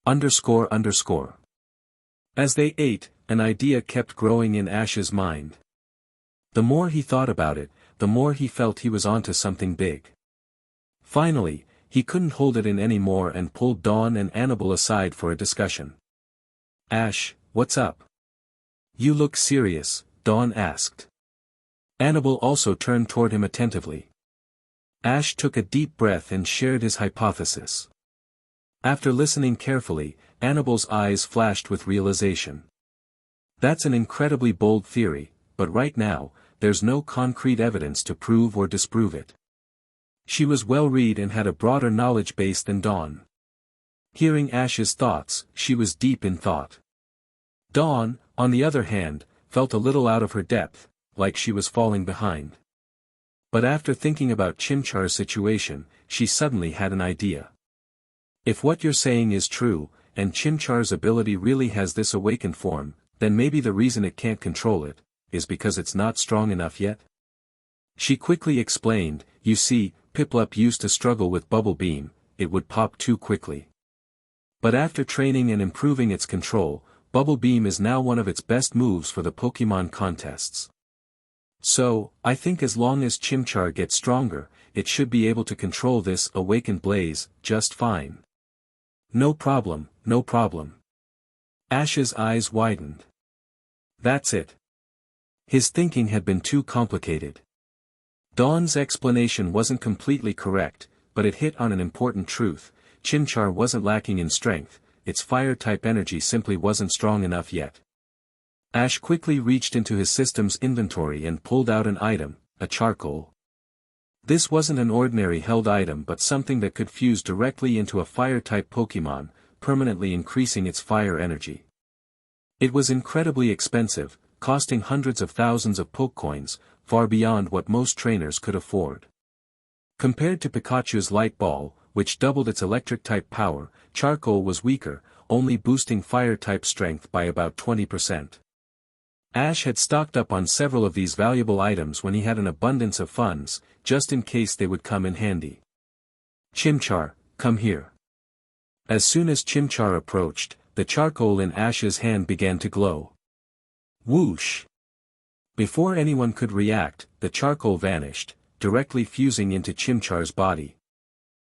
__. As they ate, an idea kept growing in Ash's mind. The more he thought about it, the more he felt he was onto something big. Finally, he couldn't hold it in anymore and pulled Dawn and Annabelle aside for a discussion. "Ash, what's up? You look serious," Dawn asked. Annabelle also turned toward him attentively. Ash took a deep breath and shared his hypothesis. After listening carefully, Annabelle's eyes flashed with realization. "That's an incredibly bold theory, but right now, there's no concrete evidence to prove or disprove it." She was well-read and had a broader knowledge base than Dawn. Hearing Ash's thoughts, she was deep in thought. Dawn, on the other hand, felt a little out of her depth, like she was falling behind. But after thinking about Chimchar's situation, she suddenly had an idea. If what you're saying is true, and Chimchar's ability really has this awakened form, then maybe the reason it can't control it is because it's not strong enough yet? She quickly explained, "You see, Piplup used to struggle with Bubble Beam, it would pop too quickly. But after training and improving its control, Bubble Beam is now one of its best moves for the Pokémon contests. So, I think as long as Chimchar gets stronger, it should be able to control this awakened blaze just fine." No problem. Ash's eyes widened. That's it. His thinking had been too complicated. Dawn's explanation wasn't completely correct, but it hit on an important truth: Chimchar wasn't lacking in strength, its fire-type energy simply wasn't strong enough yet. Ash quickly reached into his system's inventory and pulled out an item, a charcoal. This wasn't an ordinary held item but something that could fuse directly into a fire-type Pokémon, permanently increasing its fire energy. It was incredibly expensive, costing hundreds of thousands of Pokecoins, far beyond what most trainers could afford. Compared to Pikachu's Light Ball, which doubled its electric-type power, charcoal was weaker, only boosting fire-type strength by about 20%. Ash had stocked up on several of these valuable items when he had an abundance of funds, just in case they would come in handy. "Chimchar, come here." As soon as Chimchar approached, the charcoal in Ash's hand began to glow. Whoosh! Before anyone could react, the charcoal vanished, directly fusing into Chimchar's body.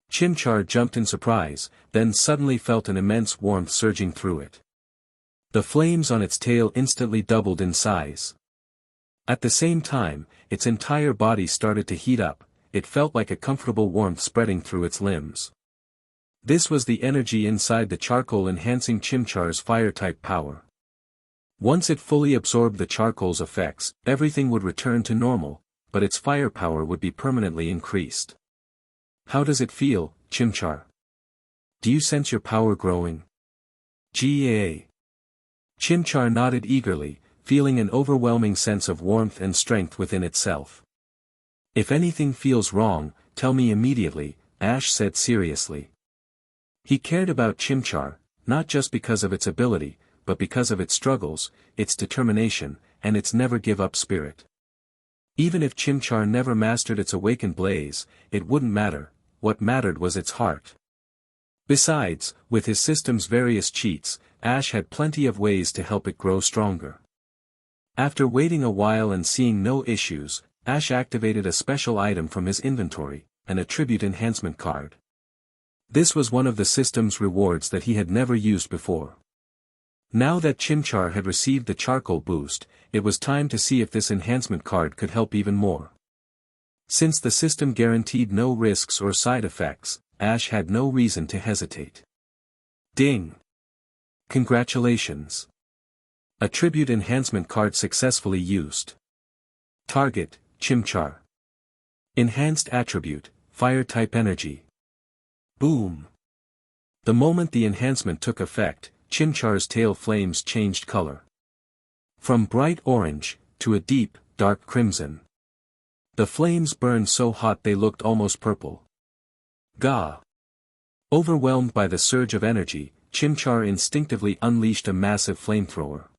Chimchar jumped in surprise, then suddenly felt an immense warmth surging through it. The flames on its tail instantly doubled in size. At the same time, its entire body started to heat up, it felt like a comfortable warmth spreading through its limbs. This was the energy inside the charcoal enhancing Chimchar's fire-type power. Once it fully absorbed the charcoal's effects, everything would return to normal, but its firepower would be permanently increased. How does it feel, Chimchar? Do you sense your power growing? GA. Chimchar nodded eagerly, feeling an overwhelming sense of warmth and strength within itself. If anything feels wrong, tell me immediately, Ash said seriously. He cared about Chimchar, not just because of its ability, but because of its struggles, its determination, and its never-give-up spirit. Even if Chimchar never mastered its awakened blaze, it wouldn't matter. What mattered was its heart. Besides, with his system's various cheats, Ash had plenty of ways to help it grow stronger. After waiting a while and seeing no issues, Ash activated a special item from his inventory, an attribute enhancement card. This was one of the system's rewards that he had never used before. Now that Chimchar had received the charcoal boost, it was time to see if this enhancement card could help even more. Since the system guaranteed no risks or side effects, Ash had no reason to hesitate. Ding! Congratulations! Attribute enhancement card successfully used. Target, Chimchar. Enhanced attribute, fire-type energy. Boom! The moment the enhancement took effect, Chimchar's tail flames changed color. From bright orange, to a deep, dark crimson. The flames burned so hot they looked almost purple. Gah! Overwhelmed by the surge of energy, Chimchar instinctively unleashed a massive flamethrower.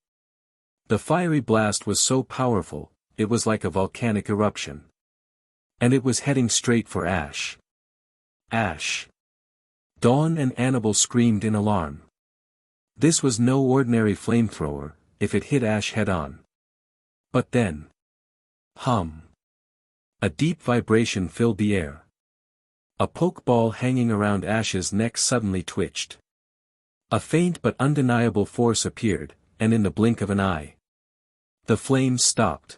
The fiery blast was so powerful, it was like a volcanic eruption. And it was heading straight for Ash. Ash! Dawn and Annabelle screamed in alarm. This was no ordinary flamethrower, if it hit Ash head-on. But then... hum! A deep vibration filled the air. A pokeball hanging around Ash's neck suddenly twitched. A faint but undeniable force appeared, and in the blink of an eye, the flames stopped.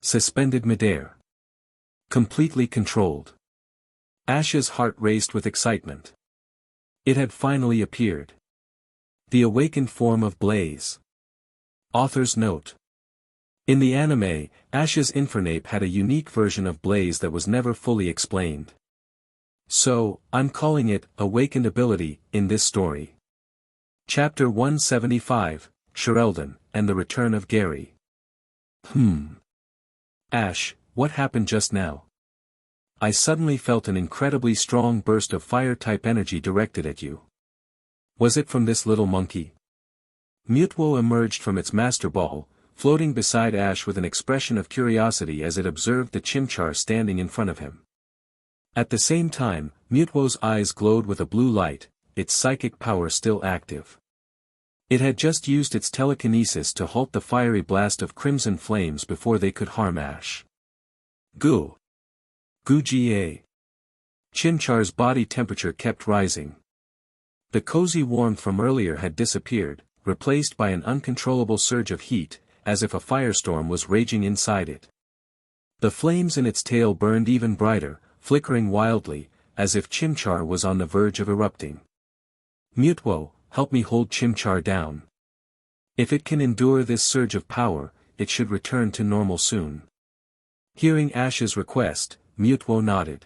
Suspended midair. Completely controlled. Ash's heart raced with excitement. It had finally appeared. The awakened form of Blaze. Author's note. In the anime, Ash's Infernape had a unique version of Blaze that was never fully explained. So, I'm calling it, Awakened Ability, in this story. Chapter 175, Sherelden, and the Return of Gary. Ash, what happened just now? I suddenly felt an incredibly strong burst of fire-type energy directed at you. Was it from this little monkey? Mutwo emerged from its master ball, floating beside Ash with an expression of curiosity as it observed the Chimchar standing in front of him. At the same time, Mutwo's eyes glowed with a blue light, its psychic power still active. It had just used its telekinesis to halt the fiery blast of crimson flames before they could harm Ash. Goo! Goo-ga! Chimchar's body temperature kept rising. The cozy warmth from earlier had disappeared, replaced by an uncontrollable surge of heat, as if a firestorm was raging inside it. The flames in its tail burned even brighter, flickering wildly, as if Chimchar was on the verge of erupting. Mutwo, help me hold Chimchar down. If it can endure this surge of power, it should return to normal soon. Hearing Ash's request, Mutwo nodded.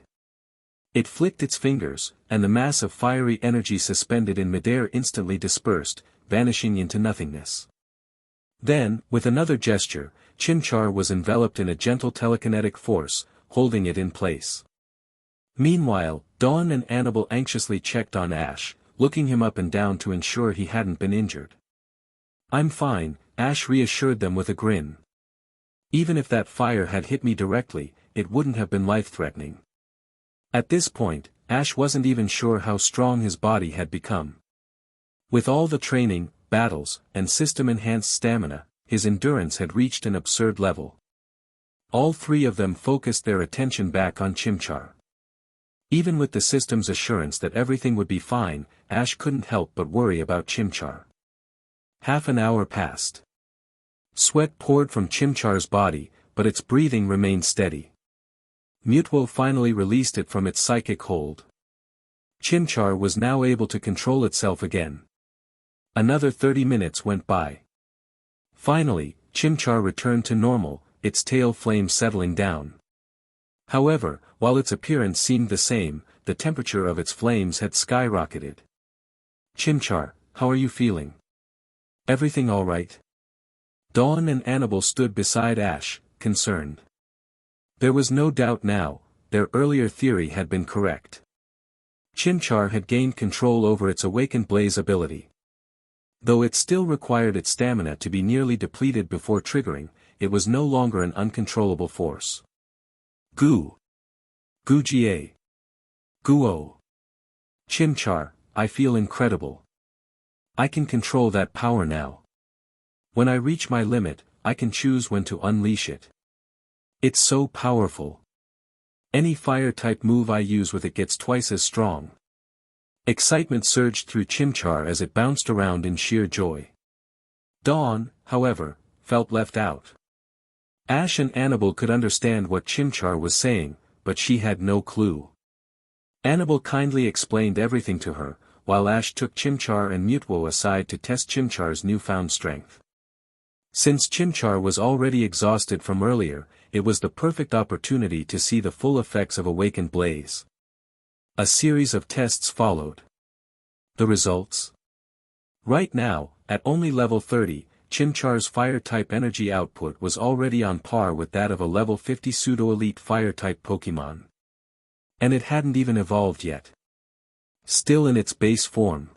It flicked its fingers, and the mass of fiery energy suspended in midair instantly dispersed, vanishing into nothingness. Then, with another gesture, Chimchar was enveloped in a gentle telekinetic force, holding it in place. Meanwhile, Dawn and Annabelle anxiously checked on Ash, looking him up and down to ensure he hadn't been injured. I'm fine, Ash reassured them with a grin. Even if that fire had hit me directly, it wouldn't have been life-threatening. At this point, Ash wasn't even sure how strong his body had become. With all the training, battles, and system-enhanced stamina, his endurance had reached an absurd level. All three of them focused their attention back on Chimchar. Even with the system's assurance that everything would be fine, Ash couldn't help but worry about Chimchar. Half an hour passed. Sweat poured from Chimchar's body, but its breathing remained steady. Mutwo finally released it from its psychic hold. Chimchar was now able to control itself again. Another 30 minutes went by. Finally, Chimchar returned to normal, its tail flames settling down. However, while its appearance seemed the same, the temperature of its flames had skyrocketed. Chimchar, how are you feeling? Everything all right? Dawn and Annabelle stood beside Ash, concerned. There was no doubt now, their earlier theory had been correct. Chimchar had gained control over its awakened blaze ability. Though it still required its stamina to be nearly depleted before triggering, it was no longer an uncontrollable force. Goo. Goo-Ga. Goo-Oh. Chimchar, I feel incredible. I can control that power now. When I reach my limit, I can choose when to unleash it. It's so powerful. Any fire-type move I use with it gets twice as strong. Excitement surged through Chimchar as it bounced around in sheer joy. Dawn, however, felt left out. Ash and Annabelle could understand what Chimchar was saying, but she had no clue. Annabelle kindly explained everything to her, while Ash took Chimchar and Mutwo aside to test Chimchar's newfound strength. Since Chimchar was already exhausted from earlier, it was the perfect opportunity to see the full effects of Awakened Blaze. A series of tests followed. The results? Right now, at only level 30, Chimchar's fire-type energy output was already on par with that of a level 50 pseudo-elite fire-type Pokémon. And it hadn't even evolved yet. Still in its base form.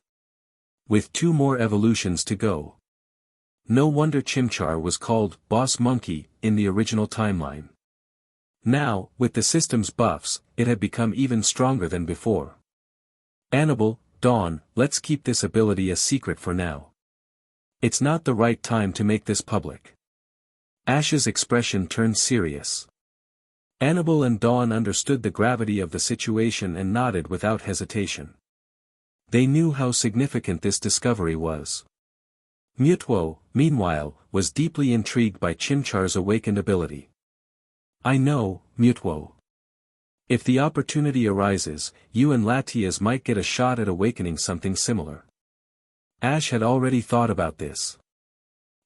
With 2 more evolutions to go. No wonder Chimchar was called Boss Monkey in the original timeline. Now, with the system's buffs, it had become even stronger than before. Annabelle, Dawn, let's keep this ability a secret for now. It's not the right time to make this public. Ash's expression turned serious. Annabelle and Dawn understood the gravity of the situation and nodded without hesitation. They knew how significant this discovery was. Mutwo, meanwhile, was deeply intrigued by Chimchar's awakened ability. I know, Mutwo. If the opportunity arises, you and Latias might get a shot at awakening something similar. Ash had already thought about this.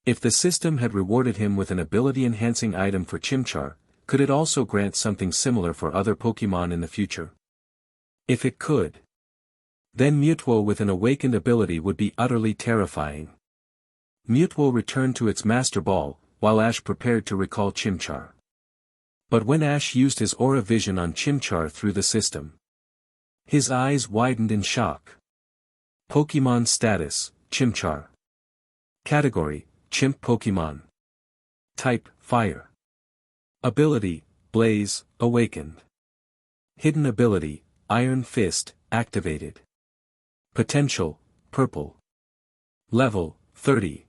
If the system had rewarded him with an ability-enhancing item for Chimchar, could it also grant something similar for other Pokémon in the future? If it could, then Mutwo with an awakened ability would be utterly terrifying. Mutwo returned to its Master Ball, while Ash prepared to recall Chimchar. But when Ash used his aura vision on Chimchar through the system, his eyes widened in shock. Pokémon status, Chimchar. Category, Chimp Pokémon. Type, Fire. Ability, Blaze, awakened. Hidden ability, Iron Fist, activated. Potential, Purple. Level, 30.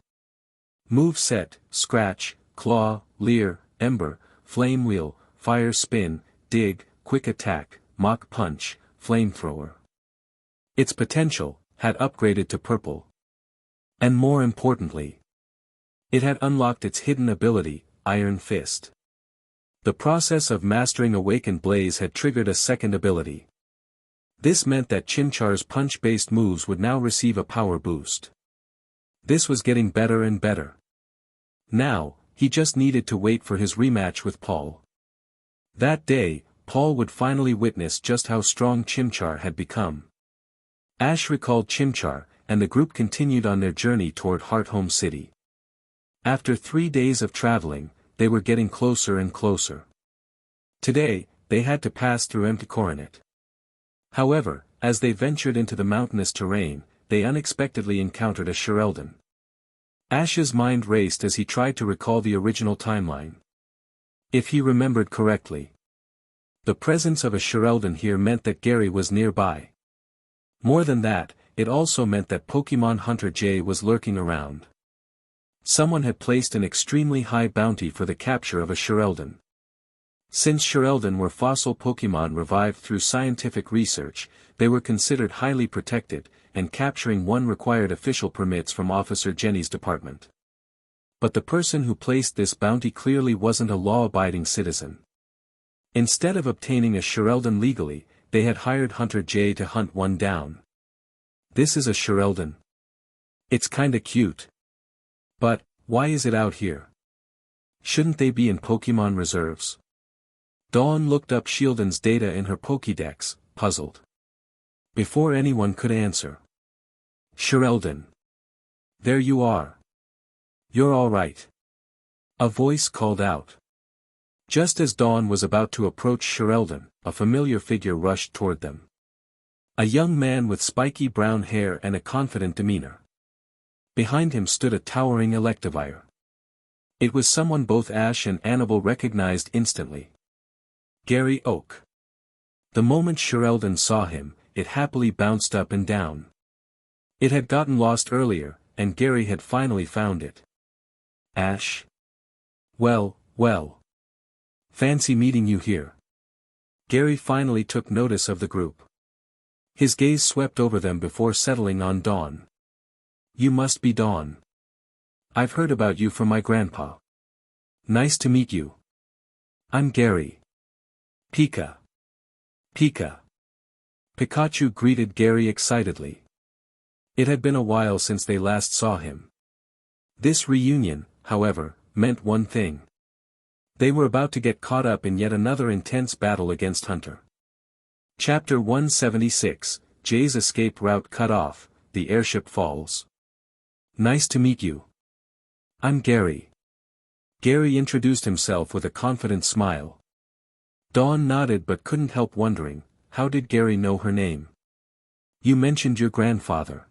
Moveset, Scratch, Claw, Leer, Ember, Flame Wheel, Fire Spin, Dig, Quick Attack, Mach Punch, Flamethrower. Its potential had upgraded to Purple. And more importantly, it had unlocked its hidden ability, Iron Fist. The process of mastering Awakened Blaze had triggered a second ability. This meant that Chimchar's punch-based moves would now receive a power boost. This was getting better and better. Now, he just needed to wait for his rematch with Paul. That day, Paul would finally witness just how strong Chimchar had become. Ash recalled Chimchar, and the group continued on their journey toward Hearthome City. After 3 days of traveling, they were getting closer and closer. Today, they had to pass through empty Coronet. However, as they ventured into the mountainous terrain, they unexpectedly encountered a Shereldon. Ash's mind raced as he tried to recall the original timeline. If he remembered correctly, the presence of a Shereldon here meant that Gary was nearby. More than that, it also meant that Pokémon Hunter J was lurking around. Someone had placed an extremely high bounty for the capture of a Shereldon. Since Shereldon were fossil Pokémon revived through scientific research, they were considered highly protected, and capturing one required official permits from Officer Jenny's department. But the person who placed this bounty clearly wasn't a law-abiding citizen. Instead of obtaining a Shereldon legally, they had hired Hunter J to hunt one down. This is a Shereldon. It's kinda cute. But, why is it out here? Shouldn't they be in Pokémon reserves? Dawn looked up Sheldon's data in her Pokédex, puzzled. Before anyone could answer. Sheldon. There you are. You're all right. A voice called out. Just as Dawn was about to approach Sheldon, a familiar figure rushed toward them. A young man with spiky brown hair and a confident demeanor. Behind him stood a towering Electivire. It was someone both Ash and Annabelle recognized instantly. Gary Oak. The moment Sheldon saw him, it happily bounced up and down. It had gotten lost earlier, and Gary had finally found it. Ash? Well. Fancy meeting you here. Gary finally took notice of the group. His gaze swept over them before settling on Dawn. You must be Dawn. I've heard about you from my grandpa. Nice to meet you. I'm Gary. Pika. Pikachu greeted Gary excitedly. It had been a while since they last saw him. This reunion, however, meant one thing. They were about to get caught up in yet another intense battle against Hunter. Chapter 176, Jay's escape route cut off, the airship falls. Nice to meet you. I'm Gary. Gary introduced himself with a confident smile. Dawn nodded but couldn't help wondering, how did Gary know her name? You mentioned your grandfather.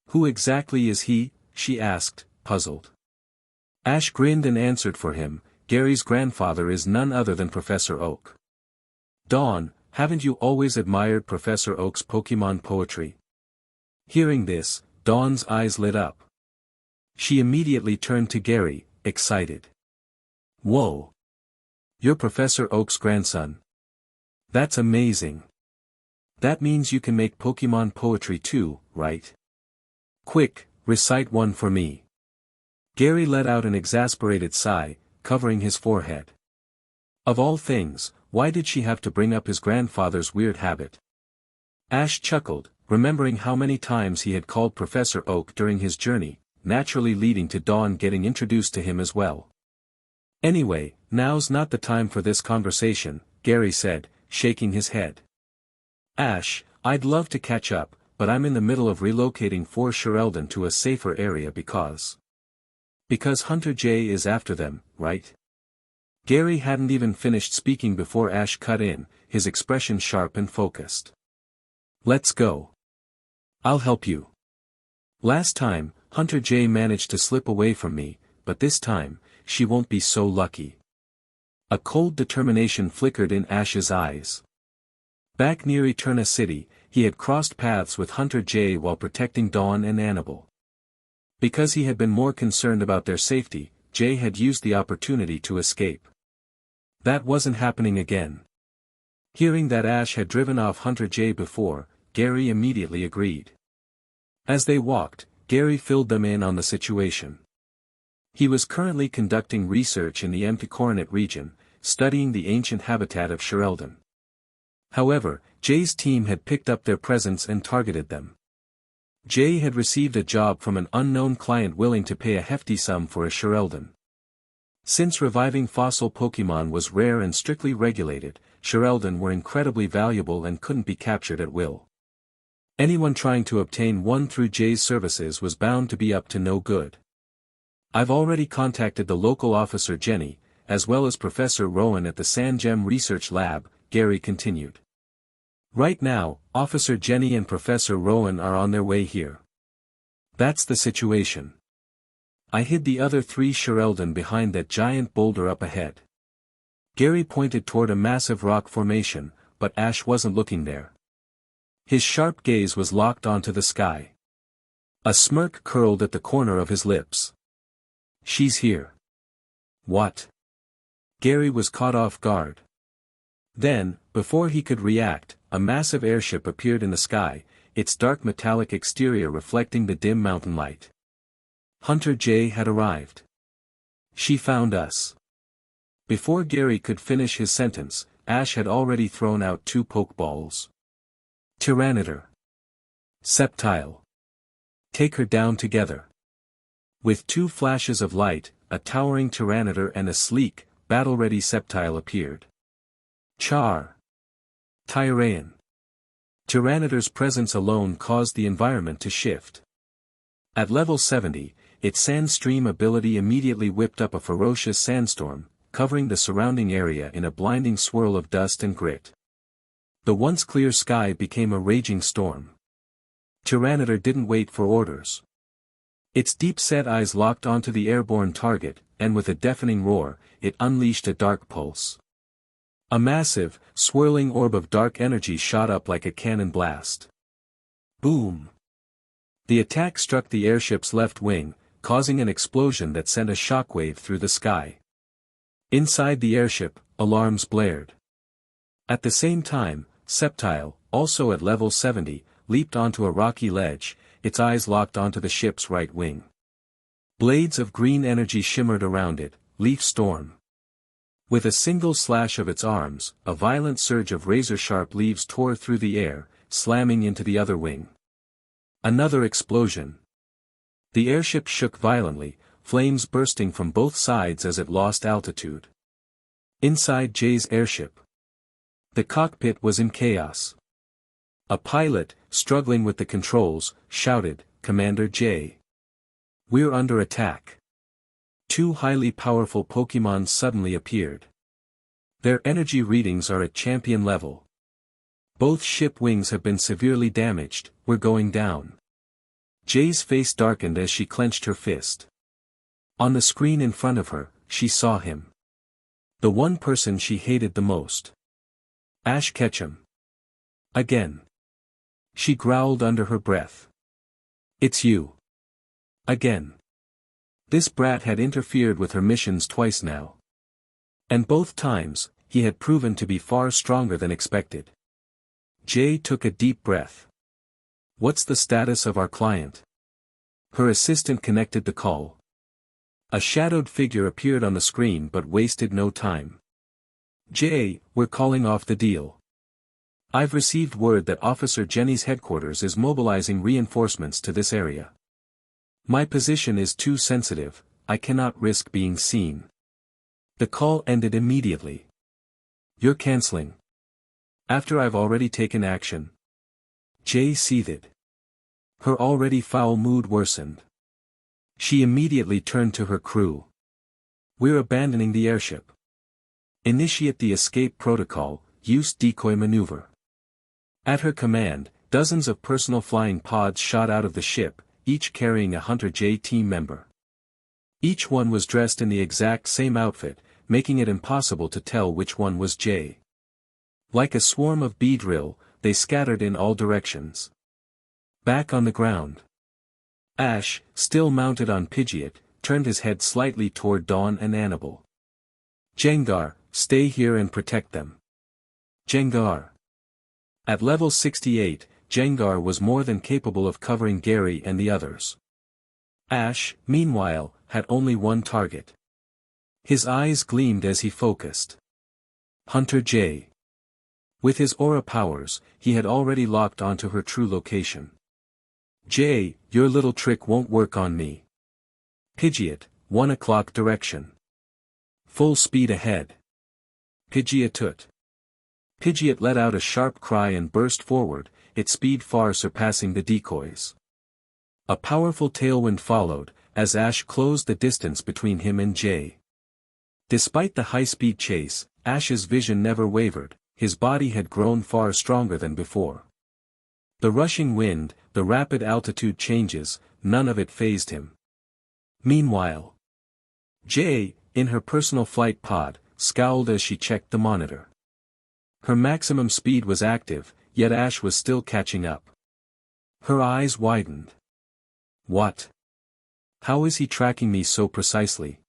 Who exactly is he? She asked, puzzled. Ash grinned and answered for him, Gary's grandfather is none other than Professor Oak. Dawn, haven't you always admired Professor Oak's Pokémon poetry? Hearing this, Dawn's eyes lit up. She immediately turned to Gary, excited. Whoa! You're Professor Oak's grandson. That's amazing. That means you can make Pokémon poetry too, right? Quick, recite one for me. Gary let out an exasperated sigh, covering his forehead. Of all things, why did she have to bring up his grandfather's weird habit? Ash chuckled, remembering how many times he had called Professor Oak during his journey, naturally leading to Dawn getting introduced to him as well. Anyway, now's not the time for this conversation, Gary said, shaking his head. Ash, I'd love to catch up, but I'm in the middle of relocating for Sheldon to a safer area because Hunter J is after them, right? Gary hadn't even finished speaking before Ash cut in, his expression sharp and focused. Let's go. I'll help you. Last time, Hunter J managed to slip away from me, but this time, she won't be so lucky. A cold determination flickered in Ash's eyes. Back near Eterna City, he had crossed paths with Hunter J while protecting Dawn and Annabelle. Because he had been more concerned about their safety, Jay had used the opportunity to escape. That wasn't happening again. Hearing that Ash had driven off Hunter J before, Gary immediately agreed. As they walked, Gary filled them in on the situation. He was currently conducting research in the empty coronet region, studying the ancient habitat of Sheldon. However, Jay's team had picked up their presence and targeted them. Jay had received a job from an unknown client willing to pay a hefty sum for a Sheldon. Since reviving fossil Pokémon was rare and strictly regulated, Sheldon were incredibly valuable and couldn't be captured at will. Anyone trying to obtain one through Jay's services was bound to be up to no good. I've already contacted the local officer Jenny, as well as Professor Rowan at the Sandgem Research Lab, Gary continued. Right now, Officer Jenny and Professor Rowan are on their way here. That's the situation. I hid the other 3 Sheldon behind that giant boulder up ahead. Gary pointed toward a massive rock formation, but Ash wasn't looking there. His sharp gaze was locked onto the sky. A smirk curled at the corner of his lips. She's here. What? Gary was caught off guard. Then, before he could react, a massive airship appeared in the sky, its dark metallic exterior reflecting the dim mountain light. Hunter J had arrived. She found us. Before Gary could finish his sentence, Ash had already thrown out 2 Pokeballs. Tyranitar. Sceptile. Take her down together. With 2 flashes of light, a towering Tyranitar and a sleek, battle-ready Sceptile appeared. Char. Tyraean. Tyranitar's presence alone caused the environment to shift. At level 70, its Sandstream ability immediately whipped up a ferocious sandstorm, covering the surrounding area in a blinding swirl of dust and grit. The once clear sky became a raging storm. Tyranitar didn't wait for orders. Its deep-set eyes locked onto the airborne target, and with a deafening roar, it unleashed a dark pulse. A massive, swirling orb of dark energy shot up like a cannon blast. Boom! The attack struck the airship's left wing, causing an explosion that sent a shockwave through the sky. Inside the airship, alarms blared. At the same time, Sceptile, also at level 70, leaped onto a rocky ledge, its eyes locked onto the ship's right wing. Blades of green energy shimmered around it, leaf storm. With a single slash of its arms, a violent surge of razor-sharp leaves tore through the air, slamming into the other wing. Another explosion. The airship shook violently, flames bursting from both sides as it lost altitude. Inside Jay's airship. The cockpit was in chaos. A pilot, struggling with the controls, shouted, "Commander Jay. We're under attack." Two highly powerful Pokémon suddenly appeared. Their energy readings are at champion level. Both ship wings have been severely damaged, we're going down. Jay's face darkened as she clenched her fist. On the screen in front of her, she saw him. The one person she hated the most. Ash Ketchum. Again. She growled under her breath. "It's you. Again." This brat had interfered with her missions twice now. And both times, he had proven to be far stronger than expected. Jay took a deep breath. "What's the status of our client?" Her assistant connected the call. A shadowed figure appeared on the screen but wasted no time. "Jay, we're calling off the deal. I've received word that Officer Jenny's headquarters is mobilizing reinforcements to this area. My position is too sensitive, I cannot risk being seen." The call ended immediately. "You're canceling. After I've already taken action." Jay seethed. Her already foul mood worsened. She immediately turned to her crew. "We're abandoning the airship. Initiate the escape protocol, use decoy maneuver." At her command, dozens of personal flying pods shot out of the ship, each carrying a Hunter J team member. Each one was dressed in the exact same outfit, making it impossible to tell which one was Jay. Like a swarm of bee drill, they scattered in all directions. Back on the ground. Ash, still mounted on Pidgeot, turned his head slightly toward Dawn and Annabelle. "Jengar, stay here and protect them." Jengar. At level 68, Jengar was more than capable of covering Gary and the others. Ash, meanwhile, had only one target. His eyes gleamed as he focused. Hunter J. With his aura powers, he had already locked onto her true location. "Jay, your little trick won't work on me." Pidgeot, 1 o'clock direction. Full speed ahead. Pidgeot. Pidgeot let out a sharp cry and burst forward, its speed far surpassing the decoys. A powerful tailwind followed, as Ash closed the distance between him and Jay. Despite the high-speed chase, Ash's vision never wavered, his body had grown far stronger than before. The rushing wind, the rapid altitude changes, none of it fazed him. Meanwhile, Jay, in her personal flight pod, scowled as she checked the monitor. Her maximum speed was active, yet Ash was still catching up. Her eyes widened. What? How is he tracking me so precisely?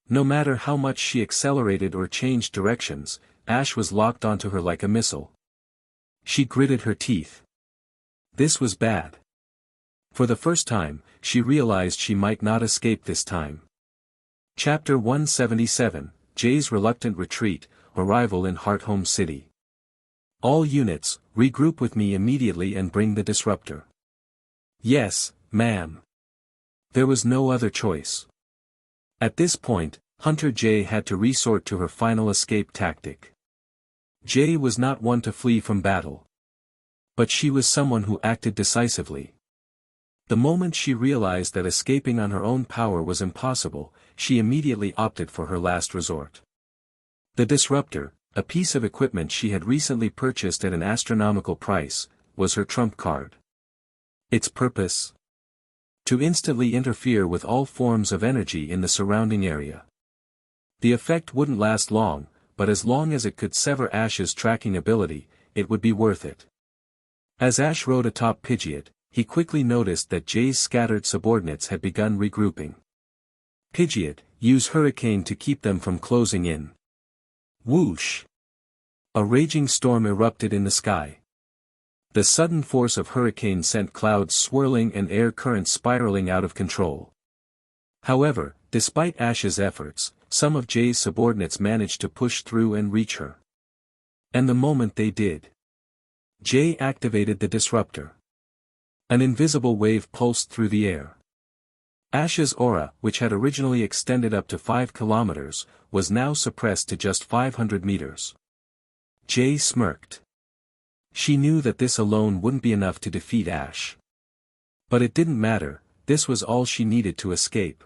No matter how much she accelerated or changed directions, Ash was locked onto her like a missile. She gritted her teeth. This was bad. For the first time, she realized she might not escape this time. Chapter 177, Jay's Reluctant Retreat, Arrival in Hearthome City. All units, regroup with me immediately and bring the disruptor. Yes, ma'am. There was no other choice. At this point, Hunter J had to resort to her final escape tactic. Jay was not one to flee from battle. But she was someone who acted decisively. The moment she realized that escaping on her own power was impossible, she immediately opted for her last resort. The disruptor, a piece of equipment she had recently purchased at an astronomical price, was her trump card. Its purpose? To instantly interfere with all forms of energy in the surrounding area. The effect wouldn't last long, but as long as it could sever Ash's tracking ability, it would be worth it. As Ash rode atop Pidgeot, he quickly noticed that Jay's scattered subordinates had begun regrouping. Pidgeot, use Hurricane to keep them from closing in. Whoosh! A raging storm erupted in the sky. The sudden force of Hurricane sent clouds swirling and air currents spiraling out of control. However, despite Ash's efforts, some of Jay's subordinates managed to push through and reach her. And the moment they did, Jay activated the disruptor. An invisible wave pulsed through the air. Ash's aura, which had originally extended up to 5 kilometers, was now suppressed to just 500 meters. Jay smirked. She knew that this alone wouldn't be enough to defeat Ash. But it didn't matter, this was all she needed to escape.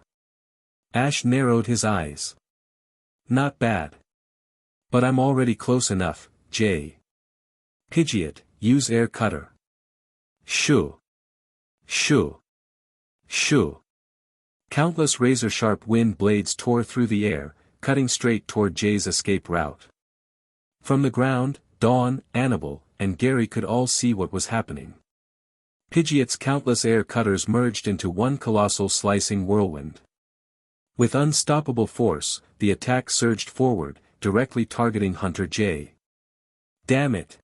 Ash narrowed his eyes. Not bad. But I'm already close enough, Jay. Pidgeot, use air cutter. Shoo. Shoo. Shoo. Countless razor-sharp wind blades tore through the air, cutting straight toward Jay's escape route. From the ground, Dawn, Annabelle, and Gary could all see what was happening. Pidgeot's countless air cutters merged into one colossal slicing whirlwind. With unstoppable force, the attack surged forward, directly targeting Hunter Jay. Damn it!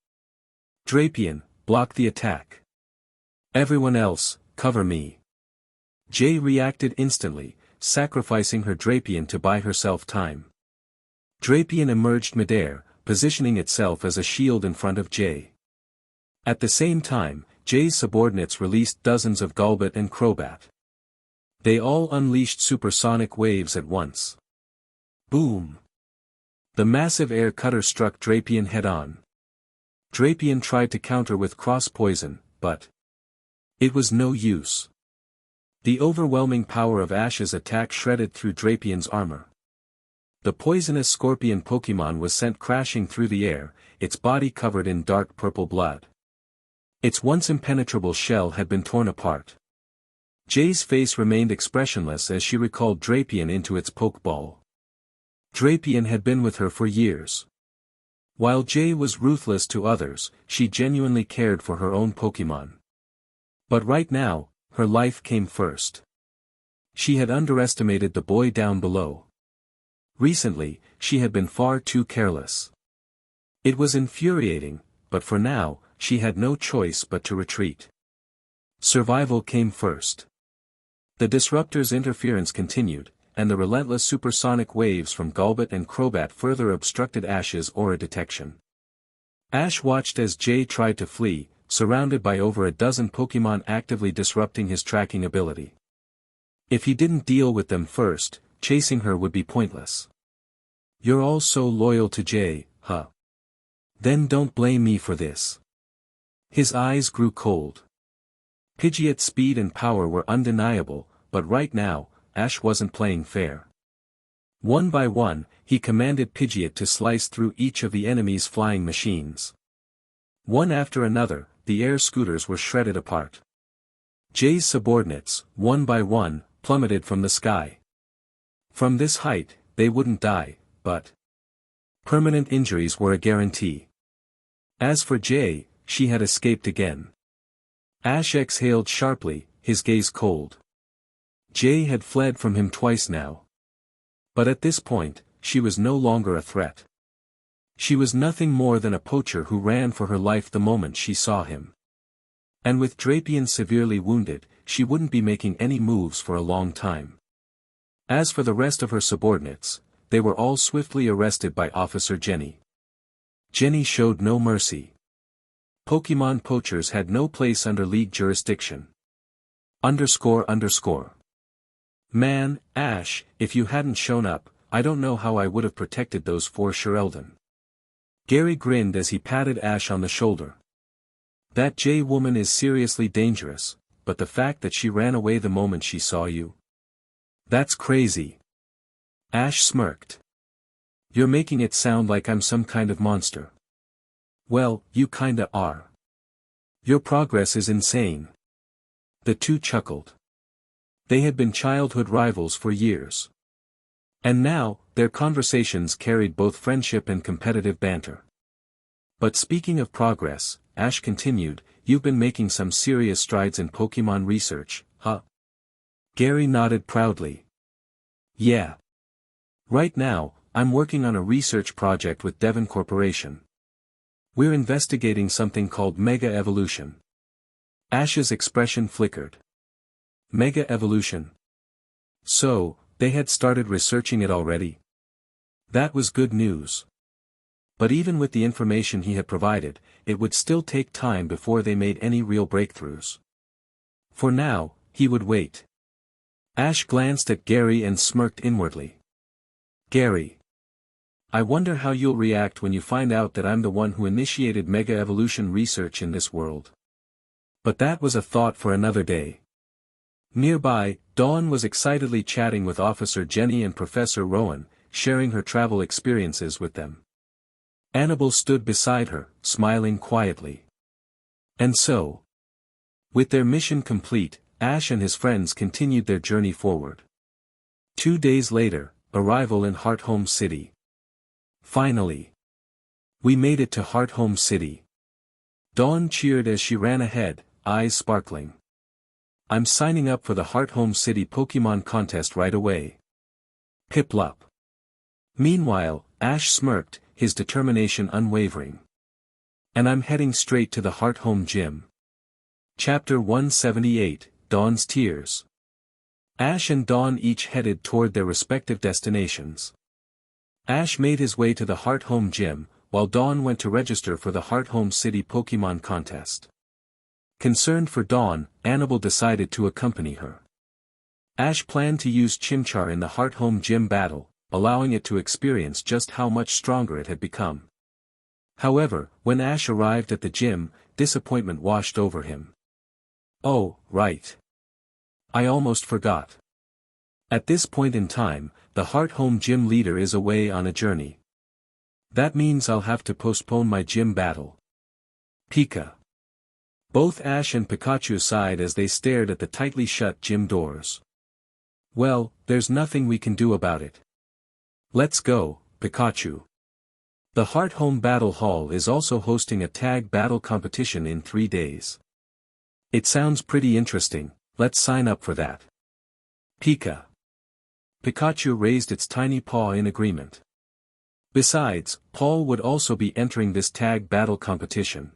Drapion, block the attack. Everyone else, cover me. Jay reacted instantly, sacrificing her Drapion to buy herself time. Drapion emerged midair, positioning itself as a shield in front of Jay. At the same time, Jay's subordinates released dozens of Golbat and Crobat. They all unleashed supersonic waves at once. Boom! The massive air cutter struck Drapion head-on. Drapion tried to counter with cross poison, but it was no use. The overwhelming power of Ash's attack shredded through Drapion's armor. The poisonous scorpion Pokémon was sent crashing through the air, its body covered in dark purple blood. Its once impenetrable shell had been torn apart. Jay's face remained expressionless as she recalled Drapion into its Pokeball. Drapion had been with her for years. While Jay was ruthless to others, she genuinely cared for her own Pokémon. But right now, her life came first. She had underestimated the boy down below. Recently, she had been far too careless. It was infuriating, but for now, she had no choice but to retreat. Survival came first. The disruptor's interference continued, and the relentless supersonic waves from Golbat and Crobat further obstructed Ash's aura detection. Ash watched as Jay tried to flee, surrounded by over a dozen Pokémon actively disrupting his tracking ability. If he didn't deal with them first, chasing her would be pointless. You're all so loyal to Jay, huh? Then don't blame me for this. His eyes grew cold. Pidgeot's speed and power were undeniable, but right now, Ash wasn't playing fair. One by one, he commanded Pidgeot to slice through each of the enemy's flying machines. One after another, the air scooters were shredded apart. Jay's subordinates, one by one, plummeted from the sky. From this height, they wouldn't die, but permanent injuries were a guarantee. As for Jay, she had escaped again. Ash exhaled sharply, his gaze cold. Jay had fled from him twice now. But at this point, she was no longer a threat. She was nothing more than a poacher who ran for her life the moment she saw him. And with Drapion severely wounded, she wouldn't be making any moves for a long time. As for the rest of her subordinates, they were all swiftly arrested by Officer Jenny. Jenny showed no mercy. Pokémon poachers had no place under League jurisdiction. __. Man, Ash, if you hadn't shown up, I don't know how I would have protected those 4 Sheldon. Gary grinned as he patted Ash on the shoulder. That J woman is seriously dangerous, but the fact that she ran away the moment she saw you. That's crazy. Ash smirked. You're making it sound like I'm some kind of monster. Well, you kinda are. Your progress is insane. The two chuckled. They had been childhood rivals for years. And now, their conversations carried both friendship and competitive banter. But speaking of progress, Ash continued, you've been making some serious strides in Pokémon research, huh? Gary nodded proudly. Yeah. Right now, I'm working on a research project with Devon Corporation. We're investigating something called Mega Evolution. Ash's expression flickered. Mega Evolution. So, they had started researching it already? That was good news. But even with the information he had provided, it would still take time before they made any real breakthroughs. For now, he would wait. Ash glanced at Gary and smirked inwardly. Gary. I wonder how you'll react when you find out that I'm the one who initiated Mega Evolution research in this world. But that was a thought for another day. Nearby, Dawn was excitedly chatting with Officer Jenny and Professor Rowan, sharing her travel experiences with them. Annabelle stood beside her, smiling quietly. And so, with their mission complete, Ash and his friends continued their journey forward. 2 days later, arrival in Hearthome City. Finally. We made it to Hearthome City. Dawn cheered as she ran ahead, eyes sparkling. I'm signing up for the Hearthome City Pokémon contest right away. Piplup. Meanwhile, Ash smirked, his determination unwavering. And I'm heading straight to the Hearthome Gym. Chapter 178, Dawn's Tears. Ash and Dawn each headed toward their respective destinations. Ash made his way to the Hearthome Gym, while Dawn went to register for the Hearthome City Pokémon contest. Concerned for Dawn, Annabelle decided to accompany her. Ash planned to use Chimchar in the Hearthome Gym battle, allowing it to experience just how much stronger it had become. However, when Ash arrived at the gym, disappointment washed over him. Oh, right. I almost forgot. At this point in time, the Hearthome Gym leader is away on a journey. That means I'll have to postpone my gym battle. Pika. Both Ash and Pikachu sighed as they stared at the tightly shut gym doors. Well, there's nothing we can do about it. Let's go, Pikachu. The Hearthome Battle Hall is also hosting a tag battle competition in 3 days. It sounds pretty interesting, let's sign up for that. Pika. Pikachu raised its tiny paw in agreement. Besides, Paul would also be entering this tag battle competition.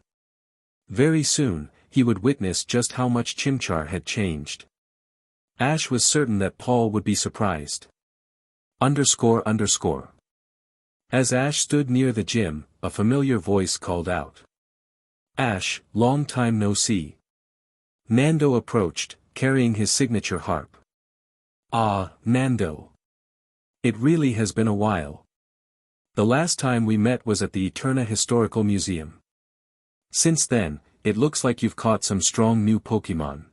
Very soon, he would witness just how much Chimchar had changed. Ash was certain that Paul would be surprised. __. As Ash stood near the gym, a familiar voice called out. Ash, long time no see. Nando approached, carrying his signature harp. Ah, Nando. It really has been a while. The last time we met was at the Eterna Historical Museum. Since then, it looks like you've caught some strong new Pokémon.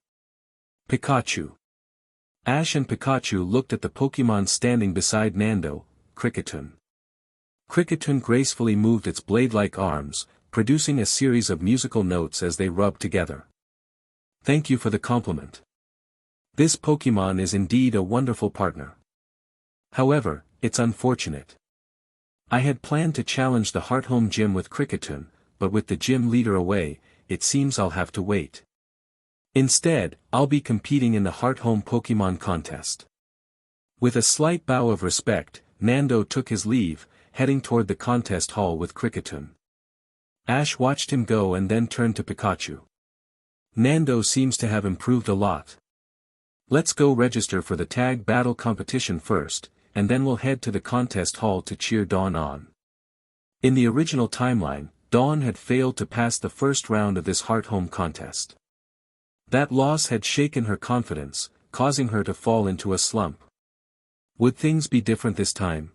Pikachu. Ash and Pikachu looked at the Pokémon standing beside Nando, Kricketune. Kricketune gracefully moved its blade-like arms, producing a series of musical notes as they rubbed together. Thank you for the compliment. This Pokémon is indeed a wonderful partner. However, it's unfortunate. I had planned to challenge the Hearthome Gym with Kricketune, but with the gym leader away, it seems I'll have to wait. Instead, I'll be competing in the Hearthome Pokémon contest. With a slight bow of respect, Nando took his leave, heading toward the contest hall with Kricketune. Ash watched him go and then turned to Pikachu. Nando seems to have improved a lot. Let's go register for the tag battle competition first, and then we'll head to the contest hall to cheer Dawn on. In the original timeline, Dawn had failed to pass the first round of this Hearthome contest. That loss had shaken her confidence, causing her to fall into a slump. Would things be different this time?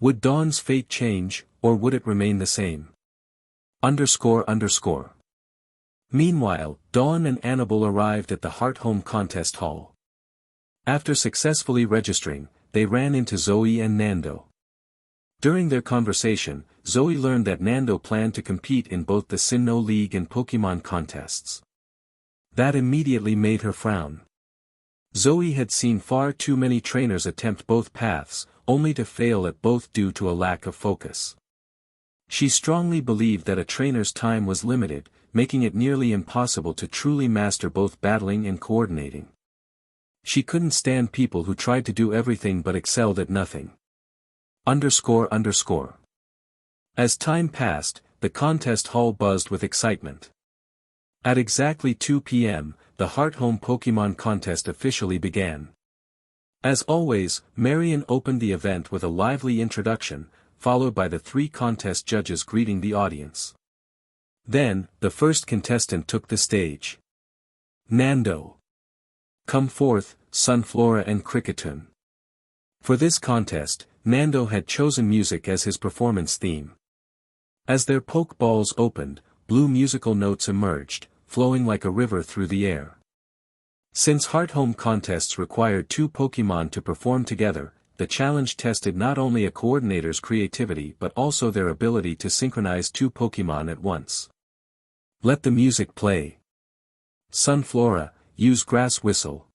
Would Dawn's fate change, or would it remain the same? ___. Meanwhile, Dawn and Annabelle arrived at the Heart Home Contest Hall. After successfully registering, they ran into Zoe and Nando. During their conversation, Zoe learned that Nando planned to compete in both the Sinnoh League and Pokémon contests. That immediately made her frown. Zoe had seen far too many trainers attempt both paths, only to fail at both due to a lack of focus. She strongly believed that a trainer's time was limited, making it nearly impossible to truly master both battling and coordinating. She couldn't stand people who tried to do everything but excelled at nothing. __. As time passed, the contest hall buzzed with excitement. At exactly 2 p.m., the Heart Home Pokémon contest officially began. As always, Marion opened the event with a lively introduction, followed by the 3 contest judges greeting the audience. Then, the first contestant took the stage. Nando. Come forth, Sunflora and Cricketune. For this contest, Nando had chosen music as his performance theme. As their Pokeballs opened, blue musical notes emerged, flowing like a river through the air. Since Heart Home contests required 2 Pokémon to perform together, the challenge tested not only a coordinator's creativity but also their ability to synchronize 2 Pokémon at once. Let the music play. Sunflora, use Grass Whistle.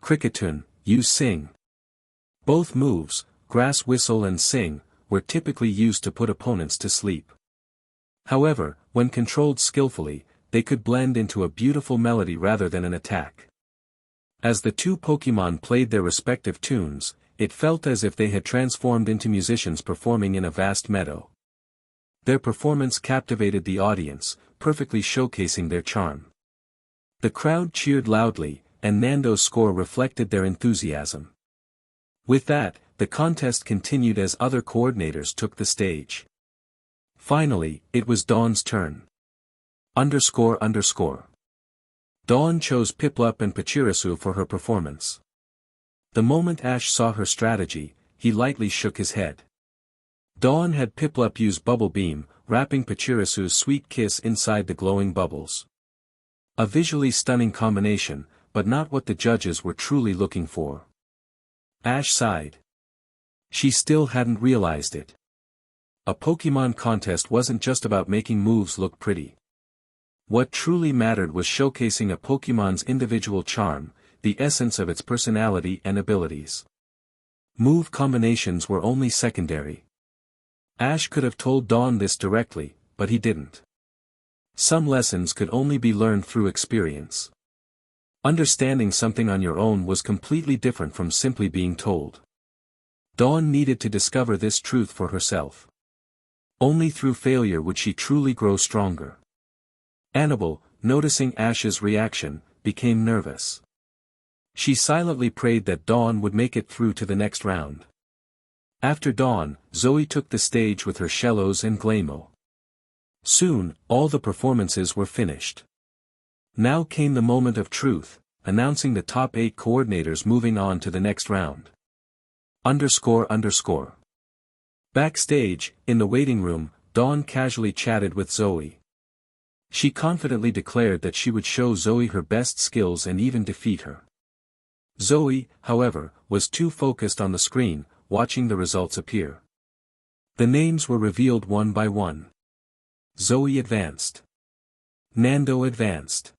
Cricketune, use Sing. Both moves, Grass Whistle and Sing, were typically used to put opponents to sleep. However, when controlled skillfully, they could blend into a beautiful melody rather than an attack. As the 2 Pokémon played their respective tunes, it felt as if they had transformed into musicians performing in a vast meadow. Their performance captivated the audience, perfectly showcasing their charm. The crowd cheered loudly, and Nando's score reflected their enthusiasm. With that, the contest continued as other coordinators took the stage. Finally, it was Dawn's turn. __. Dawn chose Piplup and Pachirisu for her performance. The moment Ash saw her strategy, he lightly shook his head. Dawn had Piplup use Bubble Beam, wrapping Pachirisu's sweet kiss inside the glowing bubbles. A visually stunning combination, but not what the judges were truly looking for. Ash sighed. She still hadn't realized it. A Pokémon contest wasn't just about making moves look pretty. What truly mattered was showcasing a Pokémon's individual charm, the essence of its personality and abilities. Move combinations were only secondary. Ash could have told Dawn this directly, but he didn't. Some lessons could only be learned through experience. Understanding something on your own was completely different from simply being told. Dawn needed to discover this truth for herself. Only through failure would she truly grow stronger. Annabelle, noticing Ash's reaction, became nervous. She silently prayed that Dawn would make it through to the next round. After Dawn, Zoe took the stage with her Shellos and Glaymo. Soon, all the performances were finished. Now came the moment of truth, announcing the top 8 coordinators moving on to the next round. __. Backstage, in the waiting room, Dawn casually chatted with Zoe. She confidently declared that she would show Zoe her best skills and even defeat her. Zoe, however, was too focused on the screen, watching the results appear. The names were revealed one by one. Zoe advanced. Nando advanced.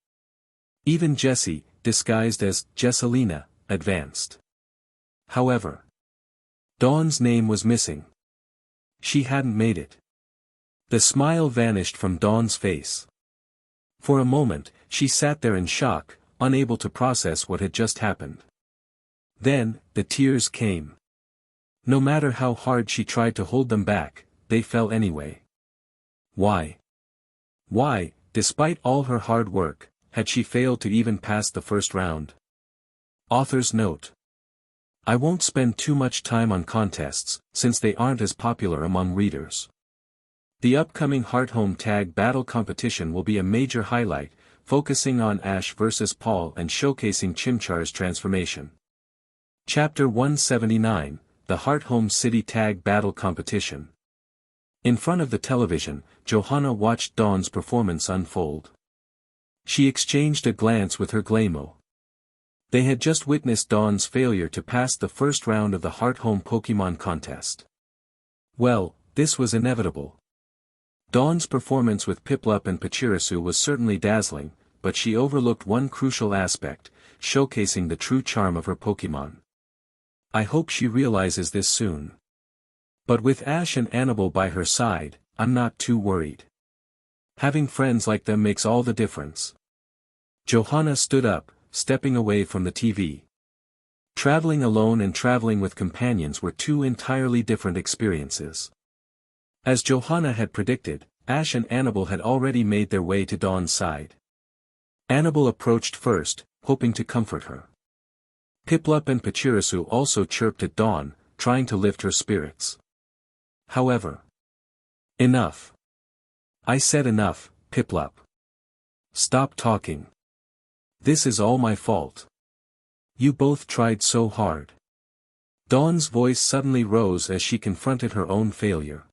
Even Jessie, disguised as Jesselina, advanced. However, Dawn's name was missing. She hadn't made it. The smile vanished from Dawn's face. For a moment, she sat there in shock, unable to process what had just happened. Then, the tears came. No matter how hard she tried to hold them back, they fell anyway. Why? Why, despite all her hard work, had she failed to even pass the first round? Author's note. I won't spend too much time on contests, since they aren't as popular among readers. The upcoming Heart Home Tag Battle competition will be a major highlight, focusing on Ash vs Paul and showcasing Chimchar's transformation. Chapter 179, the Heart Home City Tag Battle Competition. In front of the television, Johanna watched Dawn's performance unfold. She exchanged a glance with her Glaymo. They had just witnessed Dawn's failure to pass the first round of the Heart Home Pokémon contest. Well, this was inevitable. Dawn's performance with Piplup and Pachirisu was certainly dazzling, but she overlooked one crucial aspect, showcasing the true charm of her Pokémon. I hope she realizes this soon. But with Ash and Annabelle by her side, I'm not too worried. Having friends like them makes all the difference. Johanna stood up, stepping away from the TV. Traveling alone and traveling with companions were two entirely different experiences. As Johanna had predicted, Ash and Annabelle had already made their way to Dawn's side. Annabelle approached first, hoping to comfort her. Piplup and Pachirisu also chirped at Dawn, trying to lift her spirits. However. Enough. I said enough, Piplup. Stop talking. This is all my fault. You both tried so hard. Dawn's voice suddenly rose as she confronted her own failure.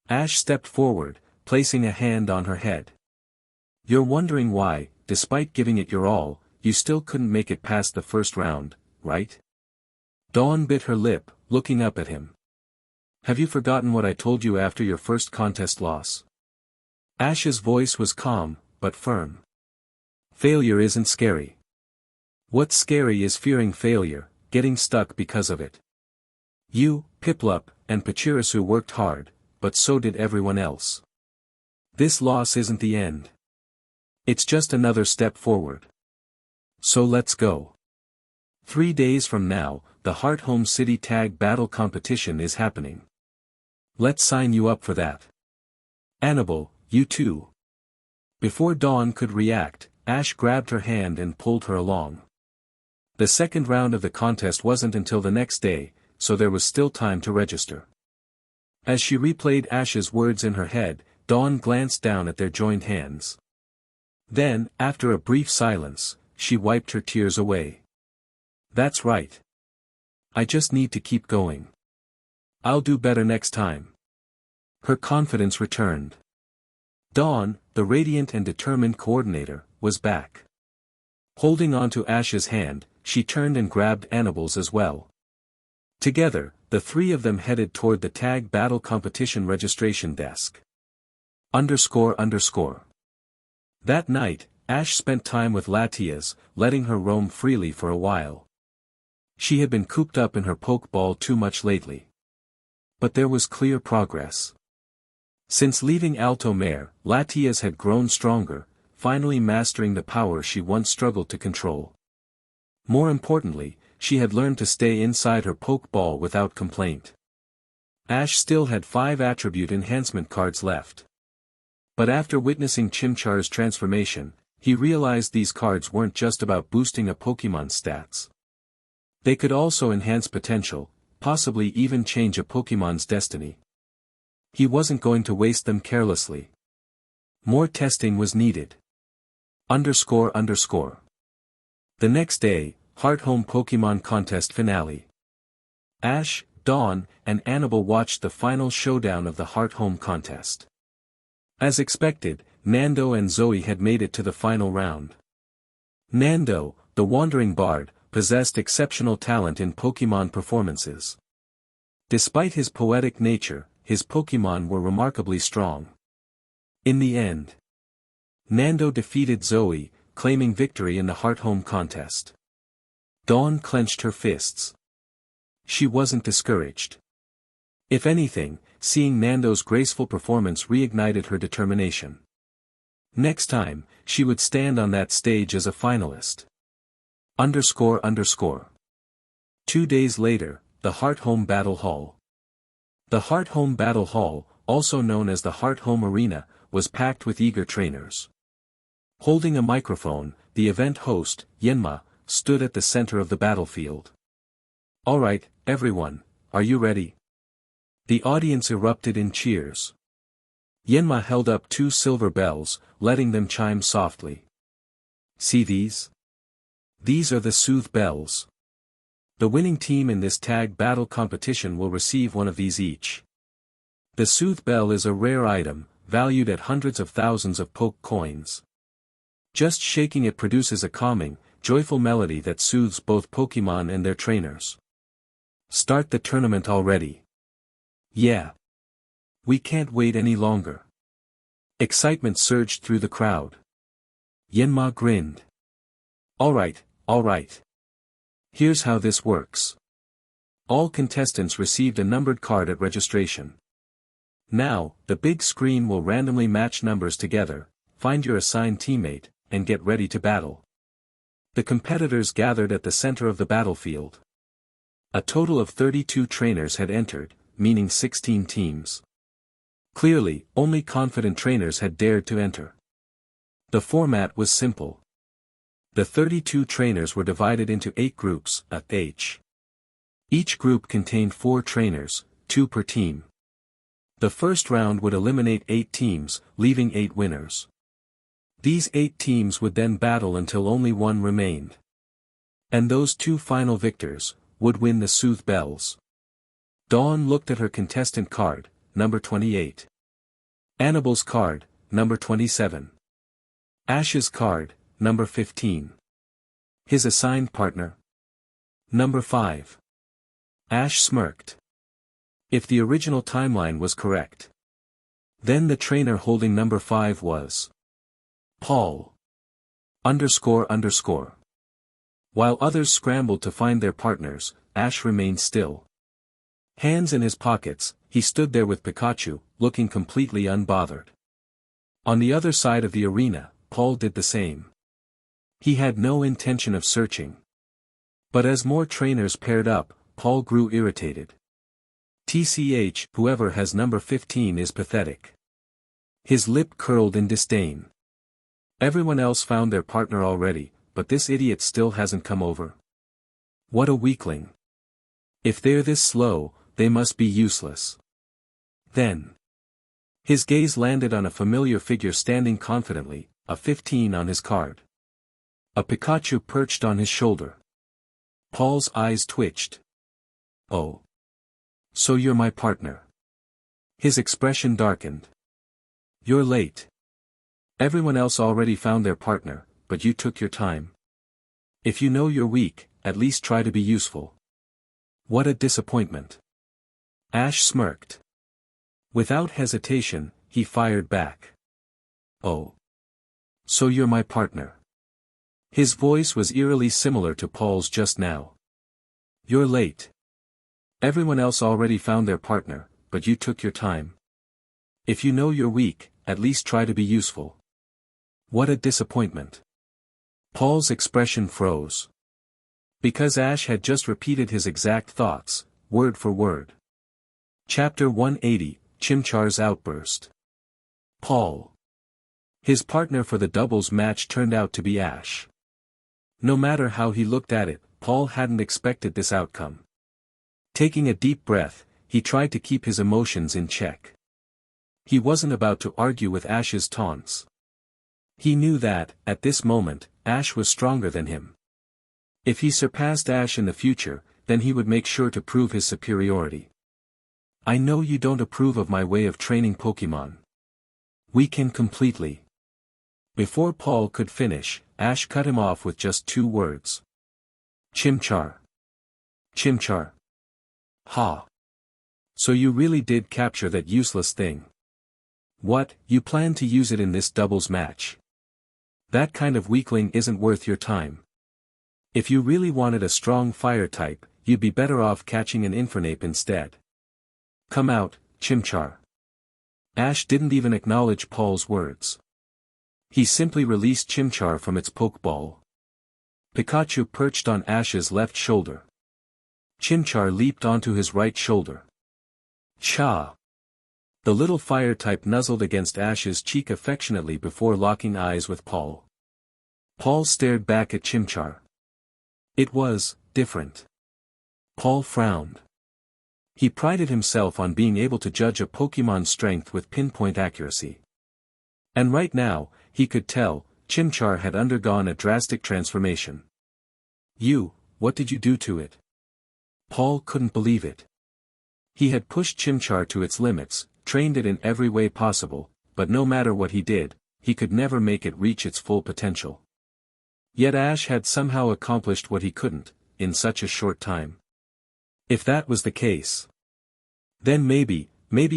Ash stepped forward, placing a hand on her head. You're wondering why, despite giving it your all, you still couldn't make it past the first round, right? Dawn bit her lip, looking up at him. Have you forgotten what I told you after your first contest loss? Ash's voice was calm, but firm. Failure isn't scary. What's scary is fearing failure, getting stuck because of it. You, Piplup, and Pachirisu worked hard, but so did everyone else. This loss isn't the end. It's just another step forward. So let's go. 3 days from now, the Heart Home City Tag Battle Competition is happening. Let's sign you up for that. Annabelle, you too. Before Dawn could react, Ash grabbed her hand and pulled her along. The second round of the contest wasn't until the next day, so there was still time to register. As she replayed Ash's words in her head, Dawn glanced down at their joined hands. Then, after a brief silence, she wiped her tears away. That's right. I just need to keep going. I'll do better next time. Her confidence returned. Dawn, the radiant and determined coordinator, was back. Holding onto Ash's hand, she turned and grabbed Annabelle's as well. Together, the three of them headed toward the tag battle competition registration desk. __. That night, Ash spent time with Latias, letting her roam freely for a while. She had been cooped up in her Pokeball too much lately. But there was clear progress. Since leaving Alto Mare, Latias had grown stronger, finally mastering the power she once struggled to control. More importantly, she had learned to stay inside her Pokeball without complaint. Ash still had 5 attribute enhancement cards left. But after witnessing Chimchar's transformation, he realized these cards weren't just about boosting a Pokemon's stats. They could also enhance potential, possibly even change a Pokemon's destiny. He wasn't going to waste them carelessly. More testing was needed. __. The next day, Heart Home Pokémon Contest Finale. Ash, Dawn, and Annabelle watched the final showdown of the Heart Home Contest. As expected, Nando and Zoe had made it to the final round. Nando, the wandering bard, possessed exceptional talent in Pokémon performances. Despite his poetic nature, his Pokémon were remarkably strong. In the end, Nando defeated Zoe, claiming victory in the Heart Home contest. Dawn clenched her fists. She wasn't discouraged. If anything, seeing Nando's graceful performance reignited her determination. Next time, she would stand on that stage as a finalist. __. 2 days later, the Heart Home Battle Hall. The Heart Home Battle Hall, also known as the Heart Home Arena, was packed with eager trainers. Holding a microphone, the event host, Yenma, stood at the center of the battlefield. Alright, everyone, are you ready? The audience erupted in cheers. Yenma held up 2 silver bells, letting them chime softly. See these? These are the Soothe bells. The winning team in this tag battle competition will receive one of these each. The Soothe Bell is a rare item, valued at hundreds of thousands of poke coins. Just shaking it produces a calming, joyful melody that soothes both Pokémon and their trainers. Start the tournament already. Yeah. We can't wait any longer. Excitement surged through the crowd. Yenma grinned. Alright. Here's how this works. All contestants received a numbered card at registration. Now, the big screen will randomly match numbers together, find your assigned teammate, and get ready to battle. The competitors gathered at the center of the battlefield. A total of 32 trainers had entered, meaning 16 teams. Clearly, only confident trainers had dared to enter. The format was simple. The 32 trainers were divided into 8 groups, each. Each group contained 4 trainers, 2 per team. The first round would eliminate 8 teams, leaving 8 winners. These 8 teams would then battle until only one remained. And those 2 final victors would win the Soothe Bells. Dawn looked at her contestant card, number 28. Annabelle's card, number 27. Ash's card, number 15. His assigned partner? Number 5. Ash smirked. If the original timeline was correct, then the trainer holding number 5 was Paul. __. While others scrambled to find their partners, Ash remained still. Hands in his pockets, he stood there with Pikachu, looking completely unbothered. On the other side of the arena, Paul did the same. He had no intention of searching. But as more trainers paired up, Paul grew irritated. TCH, whoever has number 15 is pathetic. His lip curled in disdain. Everyone else found their partner already, but this idiot still hasn't come over. What a weakling. If they're this slow, they must be useless. Then. His gaze landed on a familiar figure standing confidently, a 15 on his card. A Pikachu perched on his shoulder. Paul's eyes twitched. Oh. So you're my partner. His expression darkened. You're late. Everyone else already found their partner, but you took your time. If you know you're weak, at least try to be useful. What a disappointment. Ash smirked. Without hesitation, he fired back. Oh. So you're my partner. His voice was eerily similar to Paul's just now. You're late. Everyone else already found their partner, but you took your time. If you know you're weak, at least try to be useful. What a disappointment. Paul's expression froze. Because Ash had just repeated his exact thoughts, word for word. Chapter 180, Chimchar's Outburst. Paul. His partner for the doubles match turned out to be Ash. No matter how he looked at it, Paul hadn't expected this outcome. Taking a deep breath, he tried to keep his emotions in check. He wasn't about to argue with Ash's taunts. He knew that, at this moment, Ash was stronger than him. If he surpassed Ash in the future, then he would make sure to prove his superiority. I know you don't approve of my way of training Pokémon. Weaken completely. Before Paul could finish, Ash cut him off with just 2 words. Chimchar. Chimchar. Ha. So you really did capture that useless thing. What, you plan to use it in this doubles match? That kind of weakling isn't worth your time. If you really wanted a strong fire type, you'd be better off catching an Infernape instead. Come out, Chimchar. Ash didn't even acknowledge Paul's words. He simply released Chimchar from its Pokeball. Pikachu perched on Ash's left shoulder. Chimchar leaped onto his right shoulder. Cha! The little fire type nuzzled against Ash's cheek affectionately before locking eyes with Paul. Paul stared back at Chimchar. It was different. Paul frowned. He prided himself on being able to judge a Pokémon's strength with pinpoint accuracy. And right now, he could tell, Chimchar had undergone a drastic transformation. What did you do to it? Paul couldn't believe it. He had pushed Chimchar to its limits, trained it in every way possible, but no matter what he did, he could never make it reach its full potential. Yet Ash had somehow accomplished what he couldn't, in such a short time. If that was the case, then maybe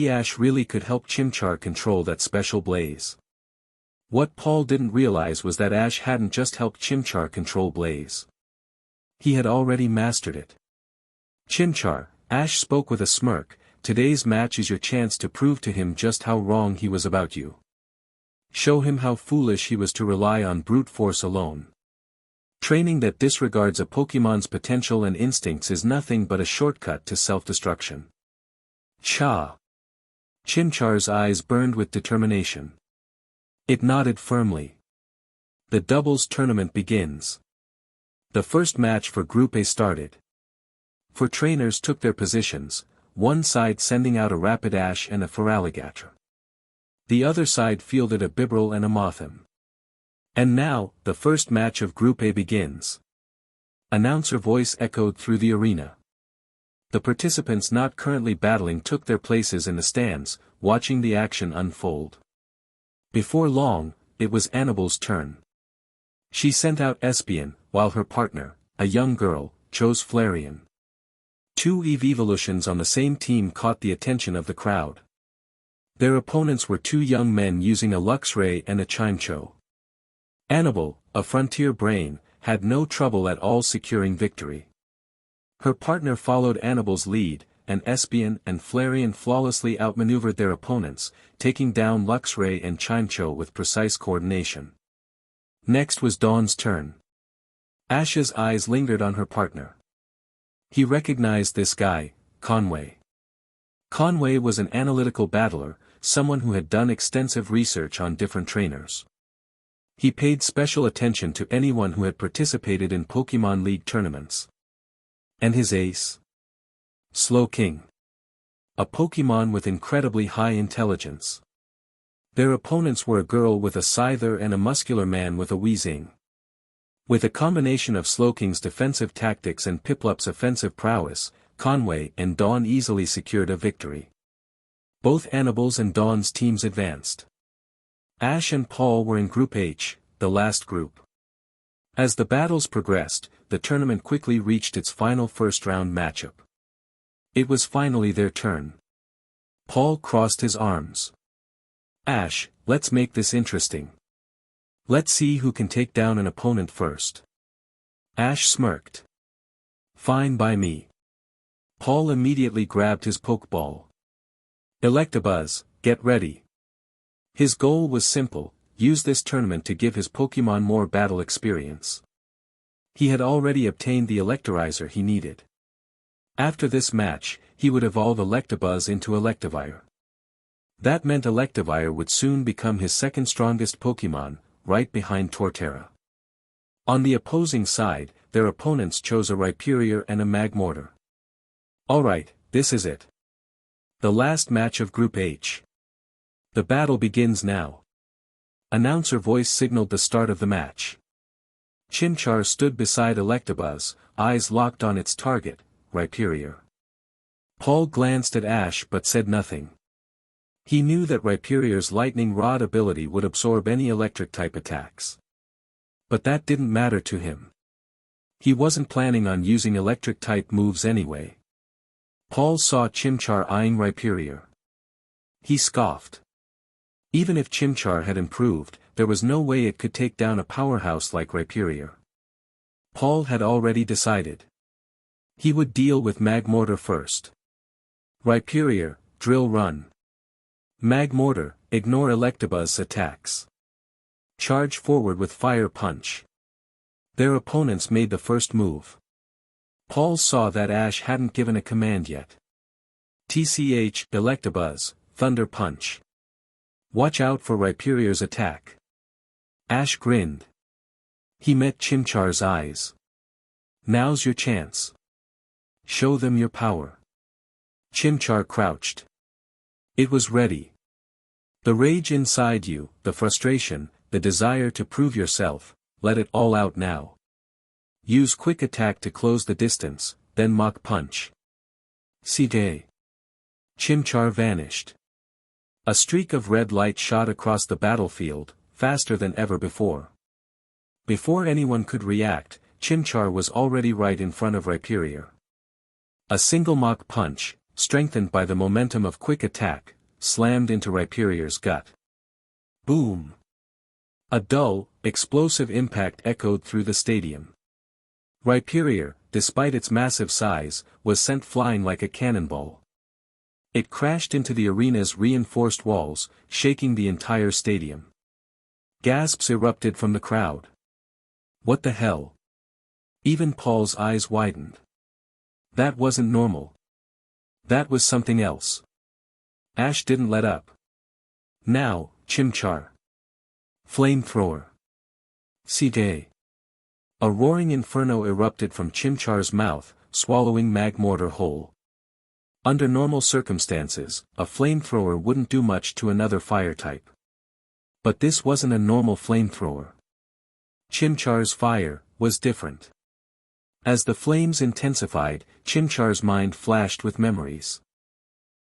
Ash really could help Chimchar control that special blaze. What Paul didn't realize was that Ash hadn't just helped Chimchar control blaze. He had already mastered it. Chimchar, Ash spoke with a smirk, today's match is your chance to prove to him just how wrong he was about you. Show him how foolish he was to rely on brute force alone. Training that disregards a Pokémon's potential and instincts is nothing but a shortcut to self-destruction. Cha! Chimchar's eyes burned with determination. It nodded firmly. The doubles tournament begins. The first match for Group A started. Four trainers took their positions, one side sending out a Rapidash and a Feraligatr. The other side fielded a Bibarel and a Mothim. And now, the first match of Group A begins. Announcer voice echoed through the arena. The participants not currently battling took their places in the stands, watching the action unfold. Before long, it was Annabelle's turn. She sent out Espeon, while her partner, a young girl, chose Flareon. Two EV evolutions on the same team caught the attention of the crowd. Their opponents were two young men using a Luxray and a Chimecho. Annabelle, a frontier brain, had no trouble at all securing victory. Her partner followed Annabelle's lead, and Espeon and Flareon flawlessly outmaneuvered their opponents, taking down Luxray and Chimecho with precise coordination. Next was Dawn's turn. Ash's eyes lingered on her partner. He recognized this guy, Conway. Conway was an analytical battler, someone who had done extensive research on different trainers. He paid special attention to anyone who had participated in Pokémon League tournaments. And his ace? Slowking. A Pokémon with incredibly high intelligence. Their opponents were a girl with a Scyther and a muscular man with a Weezing. With a combination of Slowking's defensive tactics and Piplup's offensive prowess, Conway and Dawn easily secured a victory. Both Annabelle's and Dawn's teams advanced. Ash and Paul were in Group H, the last group. As the battles progressed, the tournament quickly reached its final first-round matchup. It was finally their turn. Paul crossed his arms. Ash, let's make this interesting. Let's see who can take down an opponent first. Ash smirked. Fine by me. Paul immediately grabbed his Pokeball. Electabuzz, get ready. His goal was simple, use this tournament to give his Pokémon more battle experience. He had already obtained the Electorizer he needed. After this match, he would evolve Electabuzz into Electivire. That meant Electivire would soon become his second strongest Pokémon, right behind Torterra. On the opposing side, their opponents chose a Rhyperior and a Magmortar. Alright, this is it. The last match of Group H. The battle begins now. Announcer voice signaled the start of the match. Chimchar stood beside Electabuzz, eyes locked on its target, Rhyperior. Paul glanced at Ash but said nothing. He knew that Rhyperior's Lightning Rod ability would absorb any electric-type attacks. But that didn't matter to him. He wasn't planning on using electric-type moves anyway. Paul saw Chimchar eyeing Rhyperior. He scoffed. Even if Chimchar had improved, there was no way it could take down a powerhouse like Rhyperior. Paul had already decided. He would deal with Magmortar first. Rhyperior, Drill Run. Magmortar, ignore Electabuzz's attacks. Charge forward with Fire Punch. Their opponents made the first move. Paul saw that Ash hadn't given a command yet. TCH, Electabuzz, Thunder Punch. Watch out for Rhyperior's attack. Ash grinned. He met Chimchar's eyes. Now's your chance. Show them your power. Chimchar crouched. It was ready. The rage inside you, the frustration, the desire to prove yourself, let it all out now. Use quick attack to close the distance, then Mach Punch. CJ. Chimchar vanished. A streak of red light shot across the battlefield, faster than ever before. Before anyone could react, Chimchar was already right in front of Rhyperior. A single Mach Punch, strengthened by the momentum of quick attack, slammed into Rhyperior's gut. Boom! A dull, explosive impact echoed through the stadium. Rhyperior, despite its massive size, was sent flying like a cannonball. It crashed into the arena's reinforced walls, shaking the entire stadium. Gasps erupted from the crowd. What the hell? Even Paul's eyes widened. That wasn't normal. That was something else. Ash didn't let up. Now, Chimchar. Flamethrower. CJ. A roaring inferno erupted from Chimchar's mouth, swallowing Magmortar whole. Under normal circumstances, a flamethrower wouldn't do much to another fire type. But this wasn't a normal flamethrower. Chimchar's fire was different. As the flames intensified, Chimchar's mind flashed with memories.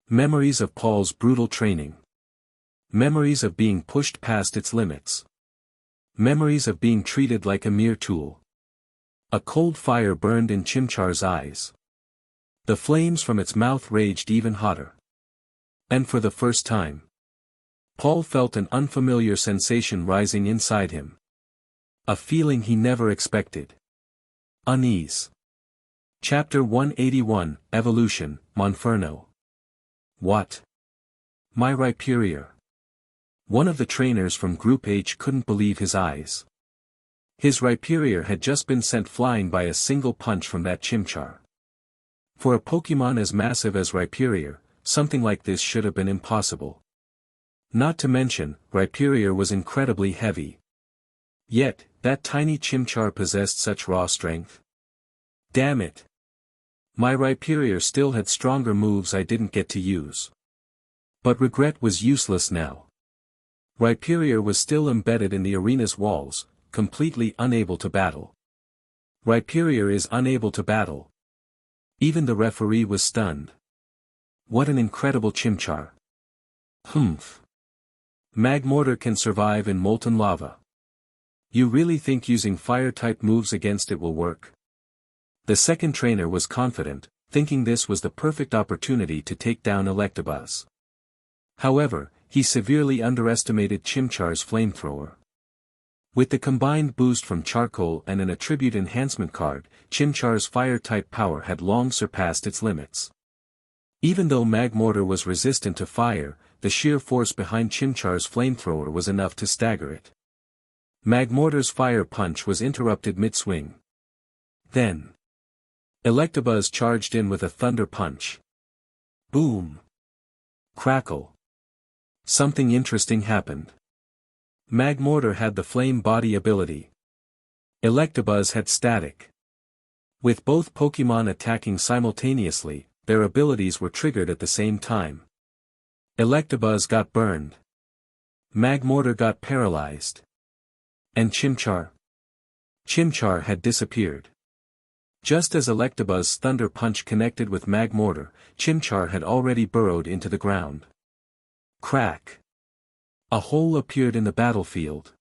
Memories of Paul's brutal training. Memories of being pushed past its limits. Memories of being treated like a mere tool. A cold fire burned in Chimchar's eyes. The flames from its mouth raged even hotter. And for the first time, Paul felt an unfamiliar sensation rising inside him. A feeling he never expected. Unease. Chapter 181, Evolution, Monferno. What? My Rhyperior. One of the trainers from Group H couldn't believe his eyes. His Rhyperior had just been sent flying by a single punch from that Chimchar. For a Pokémon as massive as Rhyperior, something like this should have been impossible. Not to mention, Rhyperior was incredibly heavy. Yet, that tiny Chimchar possessed such raw strength. Damn it! My Rhyperior still had stronger moves I didn't get to use. But regret was useless now. Rhyperior was still embedded in the arena's walls, completely unable to battle. Rhyperior is unable to battle. Even the referee was stunned. What an incredible Chimchar. Humph. Magmortar can survive in molten lava. You really think using fire-type moves against it will work? The second trainer was confident, thinking this was the perfect opportunity to take down Electabuzz. However, he severely underestimated Chimchar's flamethrower. With the combined boost from Charcoal and an attribute enhancement card, Chimchar's fire-type power had long surpassed its limits. Even though Magmortar was resistant to fire, the sheer force behind Chimchar's flamethrower was enough to stagger it. Magmortar's fire punch was interrupted mid-swing. Then, Electabuzz charged in with a thunder punch. Boom! Crackle! Something interesting happened. Magmortar had the flame body ability. Electabuzz had static. With both Pokémon attacking simultaneously, their abilities were triggered at the same time. Electabuzz got burned. Magmortar got paralyzed. And Chimchar? Chimchar had disappeared. Just as Electabuzz's thunder punch connected with Magmortar, Chimchar had already burrowed into the ground. Crack! A hole appeared in the battlefield.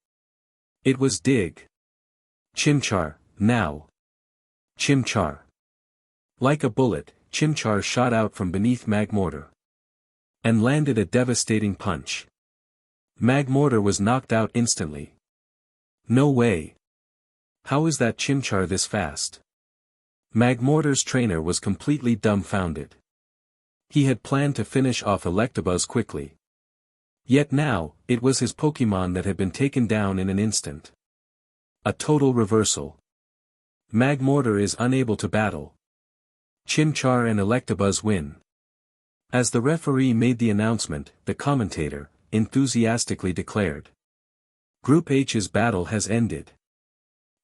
It was Dig. Chimchar, now. Chimchar. Like a bullet, Chimchar shot out from beneath Magmortar. And landed a devastating punch. Magmortar was knocked out instantly. No way. How is that Chimchar this fast? Magmortar's trainer was completely dumbfounded. He had planned to finish off Electabuzz quickly. Yet now, it was his Pokémon that had been taken down in an instant. A total reversal. Magmortar is unable to battle. Chimchar and Electabuzz win. As the referee made the announcement, the commentator, enthusiastically declared. Group H's battle has ended.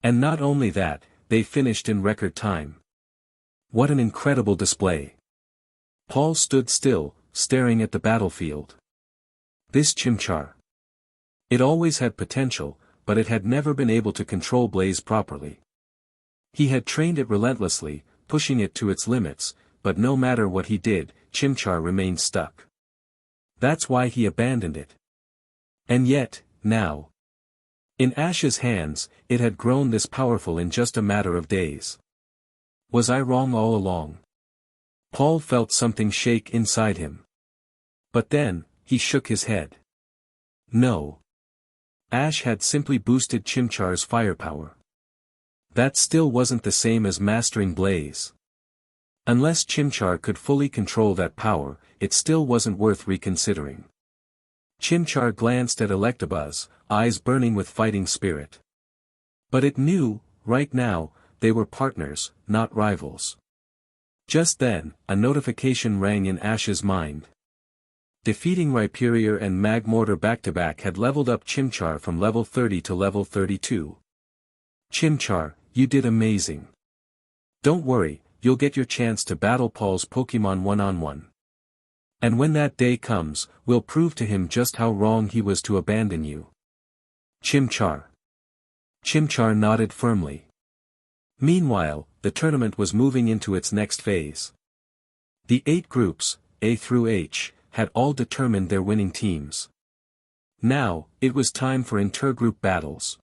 And not only that, they finished in record time. What an incredible display. Paul stood still, staring at the battlefield. This Chimchar. It always had potential, but it had never been able to control Blaze properly. He had trained it relentlessly, pushing it to its limits, but no matter what he did, Chimchar remained stuck. That's why he abandoned it. And yet, now, in Ash's hands, it had grown this powerful in just a matter of days. Was I wrong all along? Paul felt something shake inside him. But then, he shook his head. No. Ash had simply boosted Chimchar's firepower. That still wasn't the same as mastering Blaze. Unless Chimchar could fully control that power, it still wasn't worth reconsidering. Chimchar glanced at Electabuzz, eyes burning with fighting spirit. But it knew, right now, they were partners, not rivals. Just then, a notification rang in Ash's mind. Defeating Rhyperior and Magmortar back-to-back had leveled up Chimchar from level 30 to level 32. Chimchar, you did amazing. Don't worry, you'll get your chance to battle Paul's Pokémon one-on-one. And when that day comes, we'll prove to him just how wrong he was to abandon you. Chimchar. Chimchar nodded firmly. Meanwhile, the tournament was moving into its next phase. The 8 groups, A through H, had all determined their winning teams. Now, it was time for intergroup battles.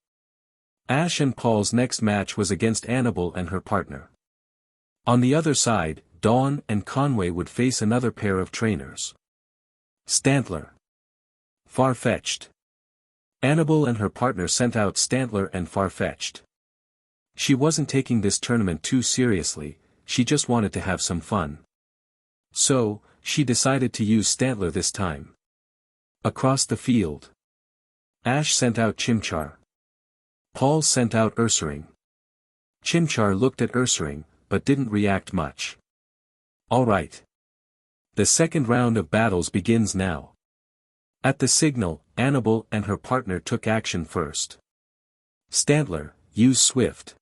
Ash and Paul's next match was against Annabelle and her partner. On the other side, Dawn and Conway would face another pair of trainers. Stantler. Far-fetched. Annabelle and her partner sent out Stantler and Far-fetched. She wasn't taking this tournament too seriously, she just wanted to have some fun. So, she decided to use Stantler this time. Across the field. Ash sent out Chimchar. Paul sent out Ursaring. Chimchar looked at Ursaring, but didn't react much. Alright. The second round of battles begins now. At the signal, Annabelle and her partner took action first. Stantler, use Swift.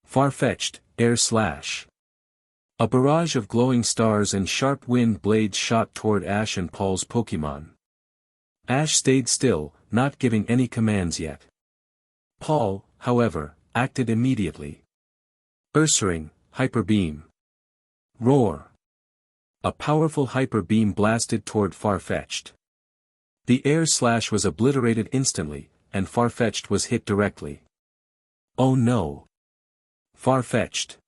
Far-fetched, Air Slash. A barrage of glowing stars and sharp wind blades shot toward Ash and Paul's Pokémon. Ash stayed still, not giving any commands yet. Paul, however, acted immediately. Ursaring, Hyper Beam. Roar. A powerful Hyper Beam blasted toward Far-fetched. The Air Slash was obliterated instantly, and Far-fetched was hit directly. Oh no! Far-fetched.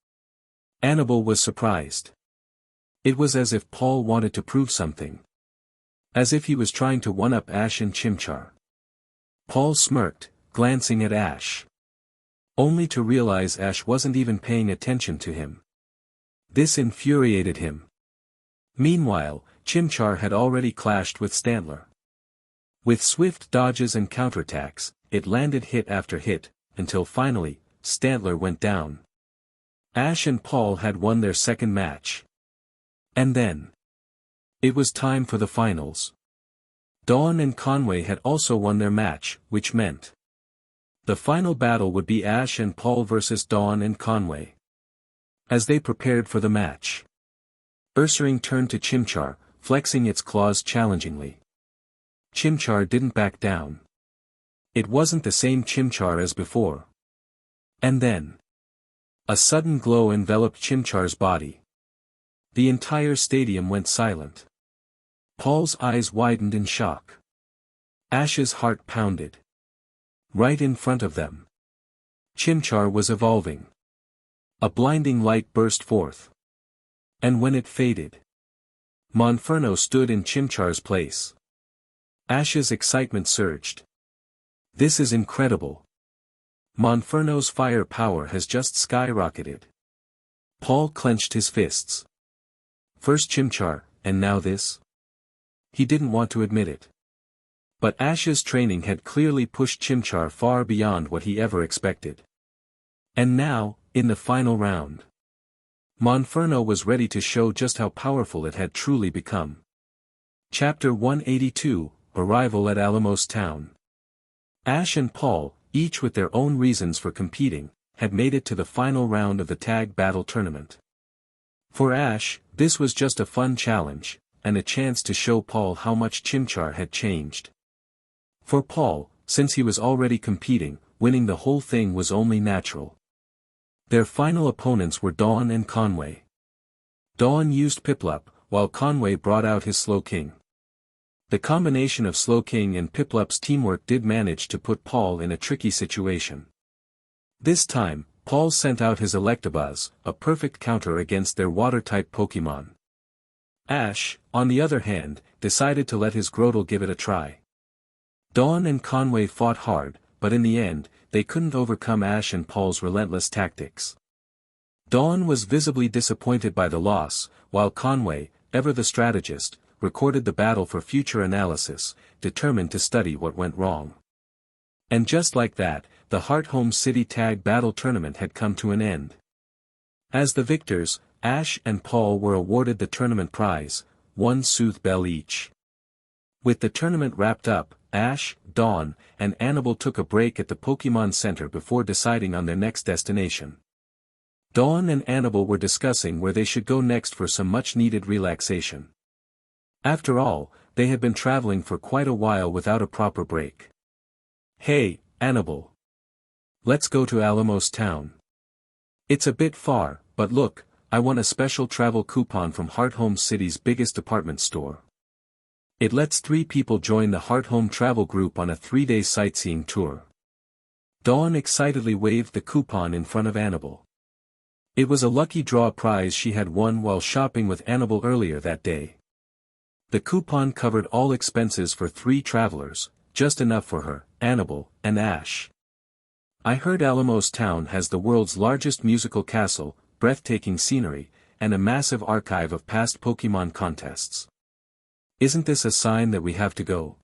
Annabelle was surprised. It was as if Paul wanted to prove something. As if he was trying to one-up Ash and Chimchar. Paul smirked, glancing at Ash. Only to realize Ash wasn't even paying attention to him. This infuriated him. Meanwhile, Chimchar had already clashed with Stantler. With swift dodges and counterattacks, it landed hit after hit, until finally, Stantler went down. Ash and Paul had won their second match. And then, it was time for the finals. Dawn and Conway had also won their match, which meant the final battle would be Ash and Paul versus Dawn and Conway. As they prepared for the match, Ursaring turned to Chimchar, flexing its claws challengingly. Chimchar didn't back down. It wasn't the same Chimchar as before. And then, a sudden glow enveloped Chimchar's body. The entire stadium went silent. Paul's eyes widened in shock. Ash's heart pounded. Right in front of them, Chimchar was evolving. A blinding light burst forth. And when it faded, Monferno stood in Chimchar's place. Ash's excitement surged. This is incredible. Monferno's fire power has just skyrocketed. Paul clenched his fists. First Chimchar, and now this? He didn't want to admit it. But Ash's training had clearly pushed Chimchar far beyond what he ever expected. And now, in the final round, Monferno was ready to show just how powerful it had truly become. Chapter 182, Arrival at Alamos Town. Ash and Paul, each with their own reasons for competing, had made it to the final round of the tag battle tournament. For Ash, this was just a fun challenge, and a chance to show Paul how much Chimchar had changed. For Paul, since he was already competing, winning the whole thing was only natural. Their final opponents were Dawn and Conway. Dawn used Piplup, while Conway brought out his Slowking. The combination of Slowking and Piplup's teamwork did manage to put Paul in a tricky situation. This time, Paul sent out his Electabuzz, a perfect counter against their water-type Pokémon. Ash, on the other hand, decided to let his Grotle give it a try. Dawn and Conway fought hard, but in the end, they couldn't overcome Ash and Paul's relentless tactics. Dawn was visibly disappointed by the loss, while Conway, ever the strategist, recorded the battle for future analysis, determined to study what went wrong. And just like that, the Heart Home City Tag Battle Tournament had come to an end. As the victors, Ash and Paul were awarded the tournament prize, one Soothe Bell each. With the tournament wrapped up, Ash, Dawn, and Annabelle took a break at the Pokémon Center before deciding on their next destination. Dawn and Annabelle were discussing where they should go next for some much-needed relaxation. After all, they had been traveling for quite a while without a proper break. "Hey, Annabelle. Let's go to Alamos Town. It's a bit far, but look, I won a special travel coupon from Heart Home City's biggest department store. It lets 3 people join the Heart Home travel group on a 3-day sightseeing tour." Dawn excitedly waved the coupon in front of Annabelle. It was a lucky draw prize she had won while shopping with Annabelle earlier that day. The coupon covered all expenses for 3 travelers, just enough for her, Annabelle, and Ash. "I heard Alamos Town has the world's largest musical castle, breathtaking scenery, and a massive archive of past Pokémon contests. Isn't this a sign that we have to go?"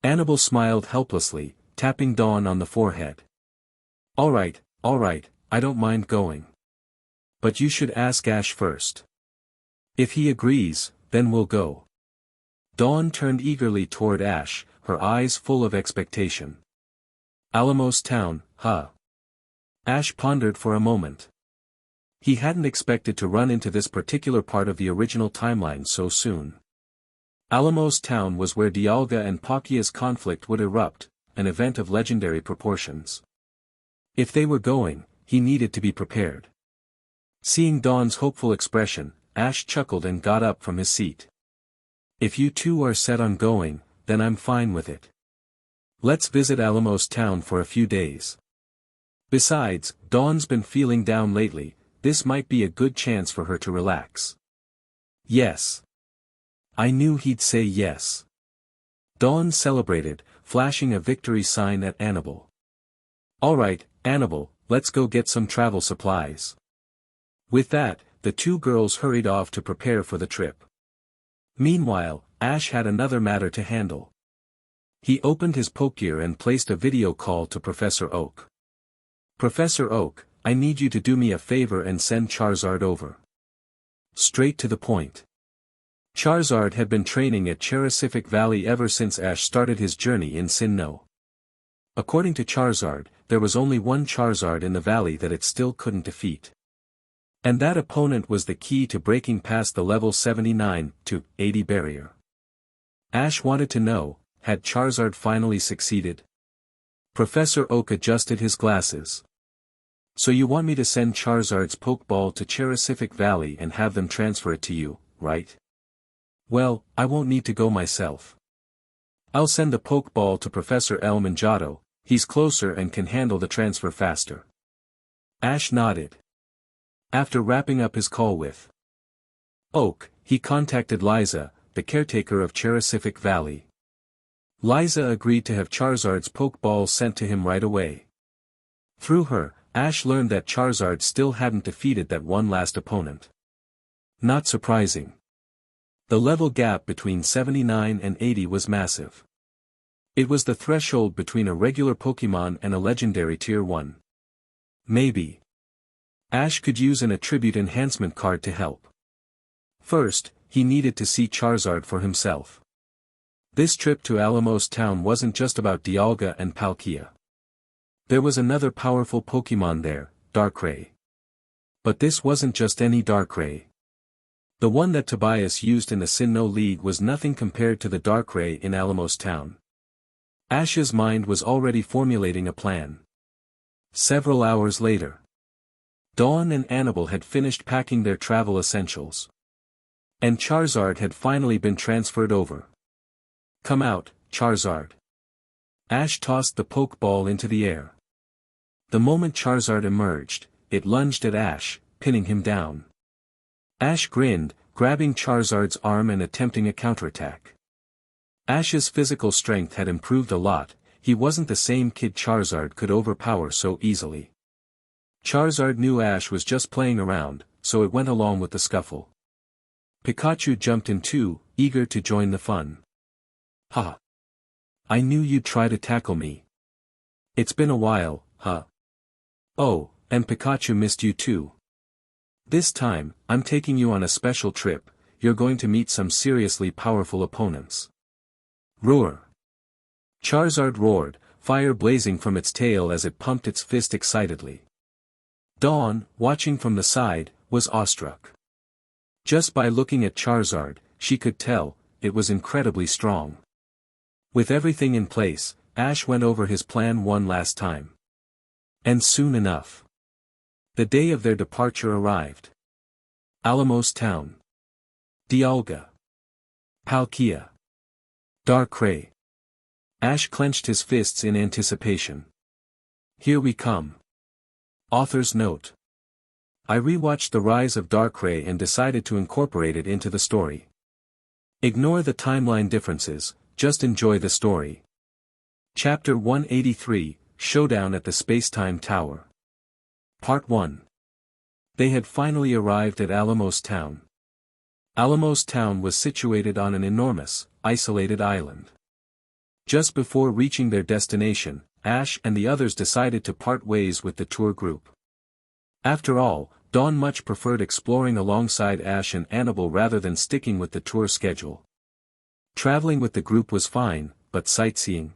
Annabelle smiled helplessly, tapping Dawn on the forehead. All right, I don't mind going. But you should ask Ash first. If he agrees, then we'll go." Dawn turned eagerly toward Ash, her eyes full of expectation. "Alamos Town, huh?" Ash pondered for a moment. He hadn't expected to run into this particular part of the original timeline so soon. Alamos Town was where Dialga and Palkia's conflict would erupt, an event of legendary proportions. If they were going, he needed to be prepared. Seeing Dawn's hopeful expression, Ash chuckled and got up from his seat. "If you two are set on going, then I'm fine with it. Let's visit Alamos Town for a few days. Besides, Dawn's been feeling down lately, this might be a good chance for her to relax." "Yes." I knew he'd say yes. Dawn celebrated, flashing a victory sign at Annabelle. "All right, Annabelle, let's go get some travel supplies." With that, the 2 girls hurried off to prepare for the trip. Meanwhile, Ash had another matter to handle. He opened his Pokegear and placed a video call to Professor Oak. "Professor Oak, I need you to do me a favor and send Charizard over." Straight to the point. Charizard had been training at Cherisific Valley ever since Ash started his journey in Sinnoh. According to Charizard, there was only one Charizard in the valley that it still couldn't defeat. And that opponent was the key to breaking past the level 79 to 80 barrier. Ash wanted to know, had Charizard finally succeeded? Professor Oak adjusted his glasses. "So you want me to send Charizard's Pokeball to Cherisific Valley and have them transfer it to you, right? Well, I won't need to go myself. I'll send the Pokeball to Professor El Manjado, he's closer and can handle the transfer faster." Ash nodded. After wrapping up his call with Oak, he contacted Liza, the caretaker of Cherisific Valley. Liza agreed to have Charizard's Pokeball sent to him right away. Through her, Ash learned that Charizard still hadn't defeated that one last opponent. Not surprising. The level gap between 79 and 80 was massive. It was the threshold between a regular Pokémon and a legendary Tier 1. Maybe Ash could use an attribute enhancement card to help. First, he needed to see Charizard for himself. This trip to Alamos Town wasn't just about Dialga and Palkia. There was another powerful Pokémon there, Darkrai. But this wasn't just any Darkrai. The one that Tobias used in the Sinnoh League was nothing compared to the Darkrai in Alamos Town. Ash's mind was already formulating a plan. Several hours later. Dawn and Annabelle had finished packing their travel essentials. And Charizard had finally been transferred over. "Come out, Charizard." Ash tossed the Pokeball into the air. The moment Charizard emerged, it lunged at Ash, pinning him down. Ash grinned, grabbing Charizard's arm and attempting a counterattack. Ash's physical strength had improved a lot, he wasn't the same kid Charizard could overpower so easily. Charizard knew Ash was just playing around, so it went along with the scuffle. Pikachu jumped in too, eager to join the fun. "Ha! I knew you'd try to tackle me. It's been a while, huh? Oh, and Pikachu missed you too. This time, I'm taking you on a special trip, you're going to meet some seriously powerful opponents." Roar! Charizard roared, fire blazing from its tail as it pumped its fist excitedly. Dawn, watching from the side, was awestruck. Just by looking at Charizard, she could tell, it was incredibly strong. With everything in place, Ash went over his plan one last time. And soon enough, the day of their departure arrived. Alamos Town. Dialga. Palkia. Darkrai. Ash clenched his fists in anticipation. Here we come. Author's note. I rewatched The Rise of Darkrai and decided to incorporate it into the story. Ignore the timeline differences, just enjoy the story. Chapter 183, Showdown at the Spacetime Tower. Part 1. They had finally arrived at Alamos Town. Alamos Town was situated on an enormous, isolated island. Just before reaching their destination, Ash and the others decided to part ways with the tour group. After all, Dawn much preferred exploring alongside Ash and Annabelle rather than sticking with the tour schedule. Traveling with the group was fine, but sightseeing?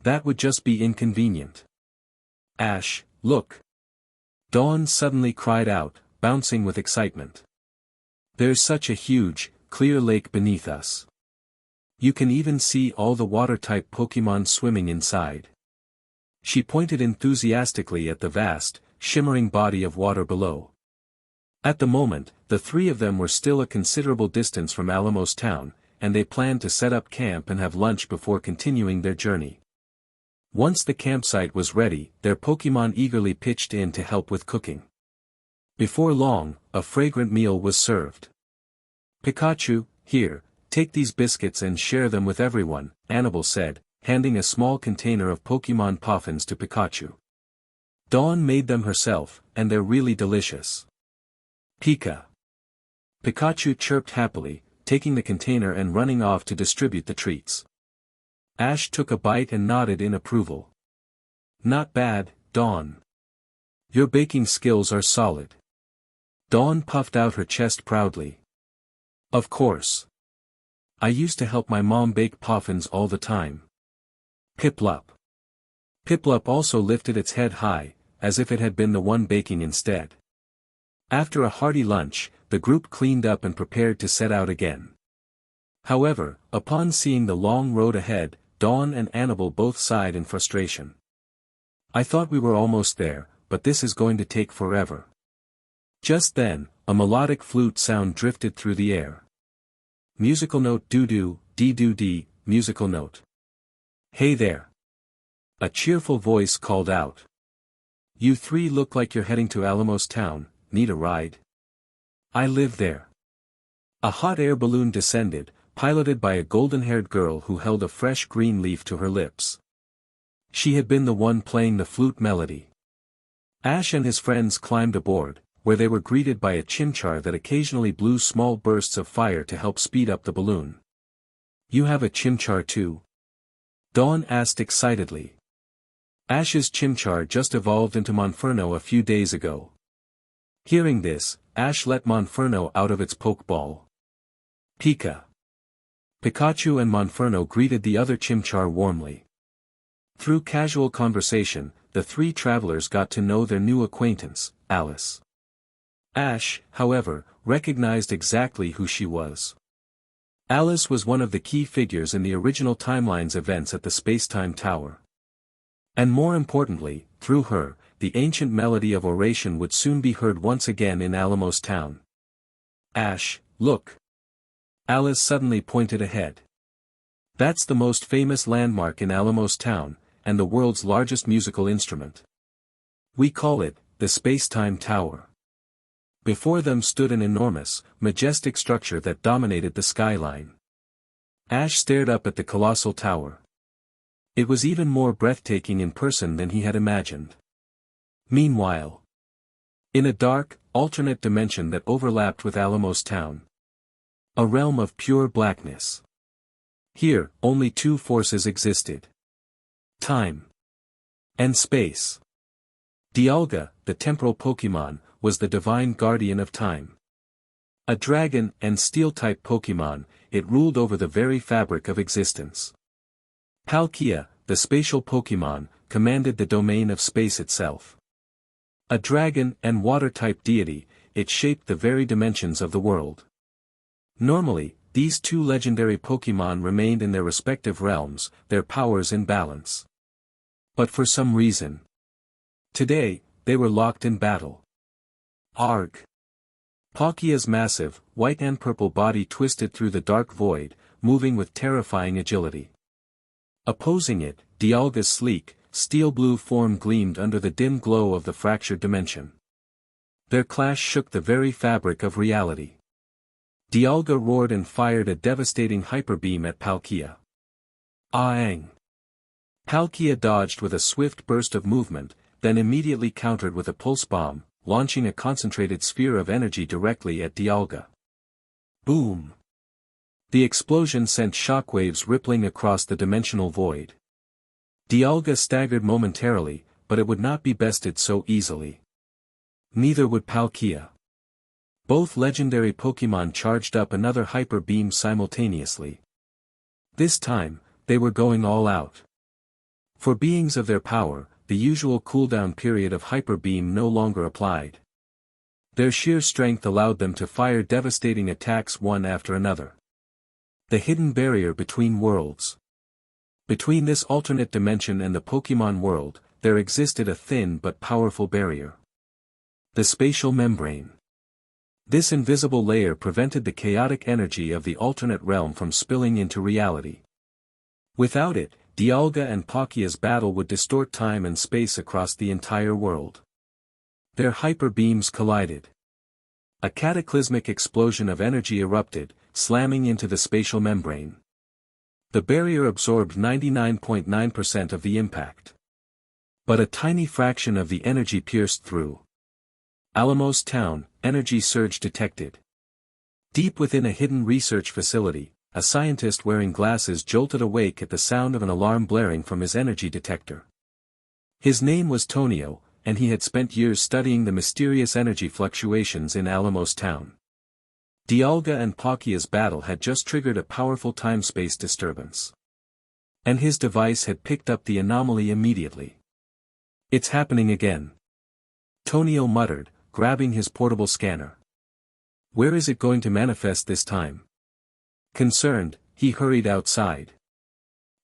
That would just be inconvenient. Ash, look! Dawn suddenly cried out, bouncing with excitement. There's such a huge, clear lake beneath us. You can even see all the water-type Pokémon swimming inside. She pointed enthusiastically at the vast, shimmering body of water below. At the moment, the three of them were still a considerable distance from Alamos Town, and they planned to set up camp and have lunch before continuing their journey. Once the campsite was ready, their Pokémon eagerly pitched in to help with cooking. Before long, a fragrant meal was served. Pikachu, here, take these biscuits and share them with everyone, Annabelle said, handing a small container of Pokémon Puffins to Pikachu. Dawn made them herself, and they're really delicious. Pika. Pikachu chirped happily, taking the container and running off to distribute the treats. Ash took a bite and nodded in approval. Not bad, Dawn. Your baking skills are solid. Dawn puffed out her chest proudly. Of course. I used to help my mom bake puffins all the time. Piplup. Piplup also lifted its head high, as if it had been the one baking instead. After a hearty lunch, the group cleaned up and prepared to set out again. However, upon seeing the long road ahead, Dawn and Annabelle both sighed in frustration. I thought we were almost there, but this is going to take forever. Just then, a melodic flute sound drifted through the air. Musical note doo-doo, dee-doo-dee, musical note. Hey there. A cheerful voice called out. You three look like you're heading to Alamos Town, need a ride? I live there. A hot air balloon descended, piloted by a golden-haired girl who held a fresh green leaf to her lips. She had been the one playing the flute melody. Ash and his friends climbed aboard, where they were greeted by a Chimchar that occasionally blew small bursts of fire to help speed up the balloon. You have a Chimchar too? Dawn asked excitedly. Ash's Chimchar just evolved into Monferno a few days ago. Hearing this, Ash let Monferno out of its Pokeball. Pika. Pikachu and Monferno greeted the other Chimchar warmly. Through casual conversation, the three travelers got to know their new acquaintance, Alice. Ash, however, recognized exactly who she was. Alice was one of the key figures in the original Timeline's events at the Spacetime Tower. And more importantly, through her, the ancient melody of oration would soon be heard once again in Alamos Town. Ash, look! Alice suddenly pointed ahead. That's the most famous landmark in Alamos Town, and the world's largest musical instrument. We call it, the Space-Time Tower. Before them stood an enormous, majestic structure that dominated the skyline. Ash stared up at the colossal tower. It was even more breathtaking in person than he had imagined. Meanwhile, in a dark, alternate dimension that overlapped with Alamos Town. A realm of pure blackness. Here, only two forces existed. Time. And space. Dialga, the temporal Pokémon, was the divine guardian of time. A dragon and steel-type Pokémon, it ruled over the very fabric of existence. Palkia, the spatial Pokémon, commanded the domain of space itself. A dragon and water-type deity, it shaped the very dimensions of the world. Normally, these two legendary Pokémon remained in their respective realms, their powers in balance. But for some reason, today, they were locked in battle. Arg! Palkia's massive, white and purple body twisted through the dark void, moving with terrifying agility. Opposing it, Dialga's sleek, steel-blue form gleamed under the dim glow of the fractured dimension. Their clash shook the very fabric of reality. Dialga roared and fired a devastating hyper beam at Palkia. Aang! Palkia dodged with a swift burst of movement, then immediately countered with a pulse bomb, launching a concentrated sphere of energy directly at Dialga. Boom! The explosion sent shockwaves rippling across the dimensional void. Dialga staggered momentarily, but it would not be bested so easily. Neither would Palkia. Both legendary Pokémon charged up another hyper beam simultaneously. This time, they were going all out. For beings of their power, the usual cooldown period of hyper beam no longer applied. Their sheer strength allowed them to fire devastating attacks one after another. The hidden barrier between worlds. Between this alternate dimension and the Pokémon world, there existed a thin but powerful barrier. The spatial membrane. This invisible layer prevented the chaotic energy of the alternate realm from spilling into reality. Without it, Dialga and Palkia's battle would distort time and space across the entire world. Their hyper beams collided. A cataclysmic explosion of energy erupted, slamming into the spatial membrane. The barrier absorbed 99.9% of the impact. But a tiny fraction of the energy pierced through. Alamos Town, energy surge detected. Deep within a hidden research facility, a scientist wearing glasses jolted awake at the sound of an alarm blaring from his energy detector. His name was Tonio, and he had spent years studying the mysterious energy fluctuations in Alamos Town. Dialga and Palkia's battle had just triggered a powerful time-space disturbance. And his device had picked up the anomaly immediately. It's happening again. Tonio muttered, grabbing his portable scanner. Where is it going to manifest this time? Concerned, he hurried outside.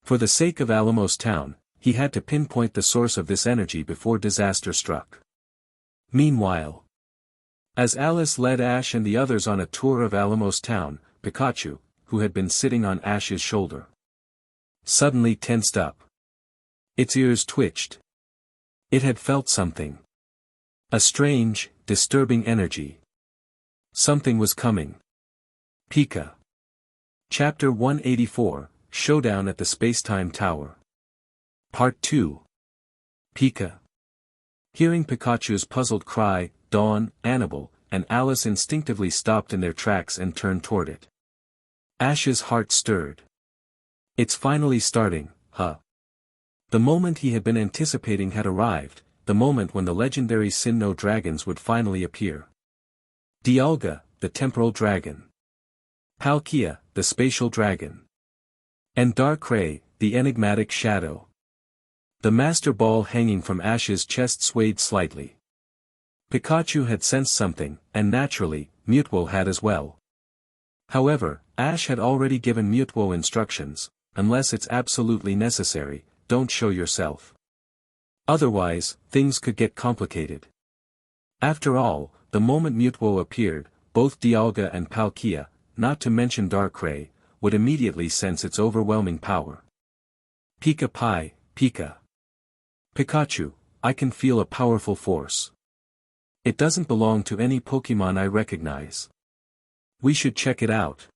For the sake of Alamos Town, he had to pinpoint the source of this energy before disaster struck. Meanwhile, as Alice led Ash and the others on a tour of Alamos Town, Pikachu, who had been sitting on Ash's shoulder, suddenly tensed up. Its ears twitched. It had felt something. A strange, disturbing energy. Something was coming. Pika. Chapter 184, Showdown at the Space-Time Tower. Part 2. Pika. Hearing Pikachu's puzzled cry, Dawn, Annabelle, and Alice instinctively stopped in their tracks and turned toward it. Ash's heart stirred. It's finally starting, huh? The moment he had been anticipating had arrived, the moment when the legendary Sinnoh dragons would finally appear. Dialga, the temporal dragon. Palkia, the spatial dragon. And Darkrai, the enigmatic shadow. The master ball hanging from Ash's chest swayed slightly. Pikachu had sensed something, and naturally, Mutwo had as well. However, Ash had already given Mutwo instructions, unless it's absolutely necessary, don't show yourself. Otherwise, things could get complicated. After all, the moment Mutwo appeared, both Dialga and Palkia, not to mention Darkrai, would immediately sense its overwhelming power. Pika Pi, Pika. Pikachu, I can feel a powerful force. It doesn't belong to any Pokémon I recognize. We should check it out.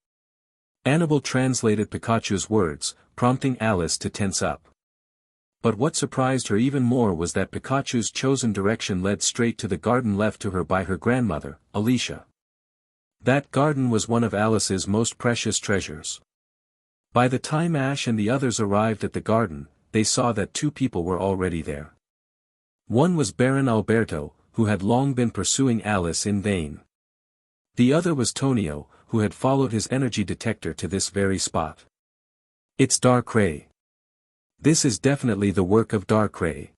Annabelle translated Pikachu's words, prompting Alice to tense up. But what surprised her even more was that Pikachu's chosen direction led straight to the garden left to her by her grandmother, Alicia. That garden was one of Alice's most precious treasures. By the time Ash and the others arrived at the garden, they saw that two people were already there. One was Baron Alberto, who had long been pursuing Alice in vain. The other was Tonio, who had followed his energy detector to this very spot. It's Darkrai. This is definitely the work of Darkrai.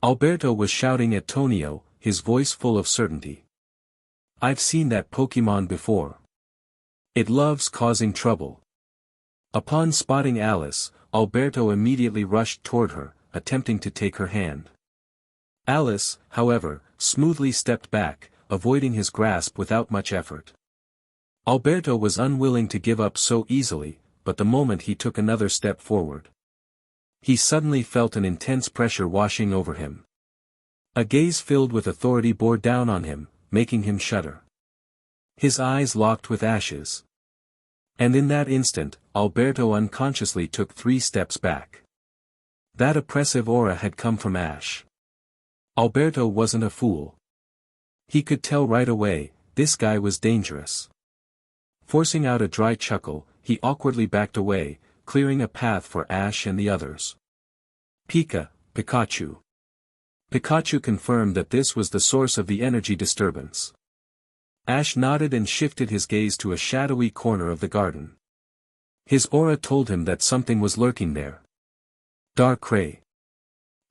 Alberto was shouting at Tonio, his voice full of certainty. I've seen that Pokémon before. It loves causing trouble. Upon spotting Alice, Alberto immediately rushed toward her, attempting to take her hand. Alice, however, smoothly stepped back, avoiding his grasp without much effort. Alberto was unwilling to give up so easily, but the moment he took another step forward, he suddenly felt an intense pressure washing over him. A gaze filled with authority bore down on him, making him shudder. His eyes locked with Ash's. And in that instant, Alberto unconsciously took 3 steps back. That oppressive aura had come from Ash. Alberto wasn't a fool. He could tell right away, this guy was dangerous. Forcing out a dry chuckle, he awkwardly backed away, clearing a path for Ash and the others. Pikachu. Pikachu confirmed that this was the source of the energy disturbance. Ash nodded and shifted his gaze to a shadowy corner of the garden. His aura told him that something was lurking there. Darkrai.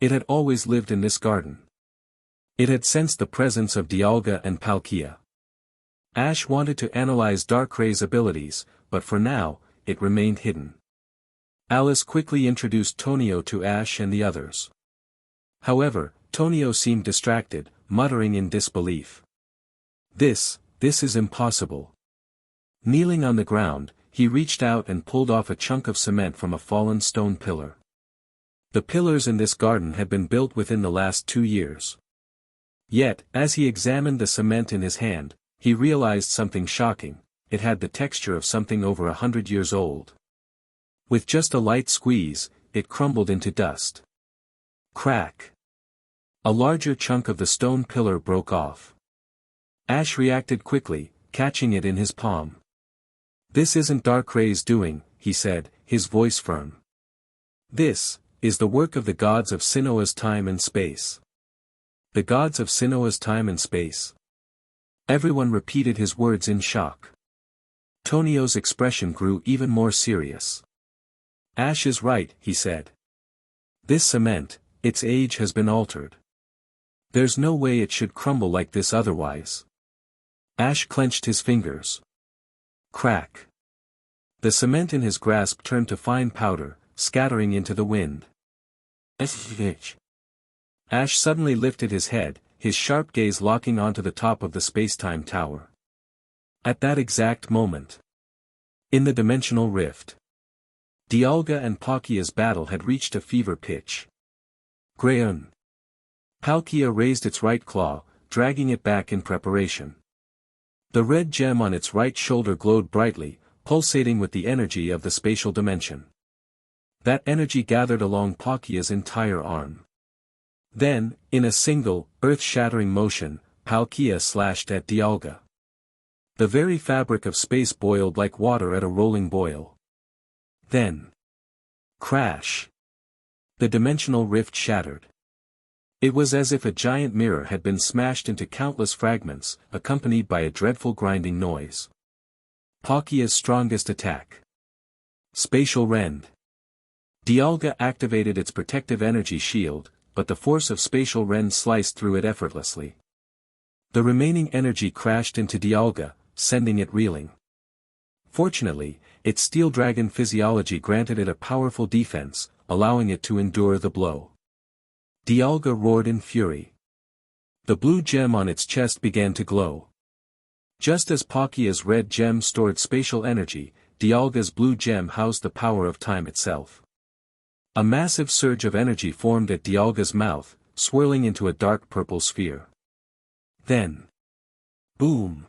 It had always lived in this garden. It had sensed the presence of Dialga and Palkia. Ash wanted to analyze Darkrai's abilities, but for now, it remained hidden. Alice quickly introduced Tonio to Ash and the others. However, Tonio seemed distracted, muttering in disbelief. This is impossible. Kneeling on the ground, he reached out and pulled off a chunk of cement from a fallen stone pillar. The pillars in this garden had been built within the last 2 years. Yet, as he examined the cement in his hand, he realized something shocking: it had the texture of something over 100 years old. With just a light squeeze, it crumbled into dust. Crack! A larger chunk of the stone pillar broke off. Ash reacted quickly, catching it in his palm. This isn't Darkrai's doing, he said, his voice firm. This is the work of the gods of Sinnoh's time and space. The gods of Sinnoh's time and space. Everyone repeated his words in shock. Tonio's expression grew even more serious. Ash is right, he said. This cement, its age has been altered. There's no way it should crumble like this otherwise. Ash clenched his fingers. Crack. The cement in his grasp turned to fine powder, scattering into the wind. Ash suddenly lifted his head, his sharp gaze locking onto the top of the space-time tower. At that exact moment, in the dimensional rift, Dialga and Palkia's battle had reached a fever pitch. Grayon. Palkia raised its right claw, dragging it back in preparation. The red gem on its right shoulder glowed brightly, pulsating with the energy of the spatial dimension. That energy gathered along Palkia's entire arm. Then, in a single, earth-shattering motion, Palkia slashed at Dialga. The very fabric of space boiled like water at a rolling boil. Then, crash! The dimensional rift shattered. It was as if a giant mirror had been smashed into countless fragments, accompanied by a dreadful grinding noise. Palkia's strongest attack. Spatial Rend. Dialga activated its protective energy shield, but the force of Spatial Rend sliced through it effortlessly. The remaining energy crashed into Dialga, sending it reeling. Fortunately, its Steel Dragon physiology granted it a powerful defense, allowing it to endure the blow. Dialga roared in fury. The blue gem on its chest began to glow. Just as Palkia's red gem stored spatial energy, Dialga's blue gem housed the power of time itself. A massive surge of energy formed at Dialga's mouth, swirling into a dark purple sphere. Then, boom!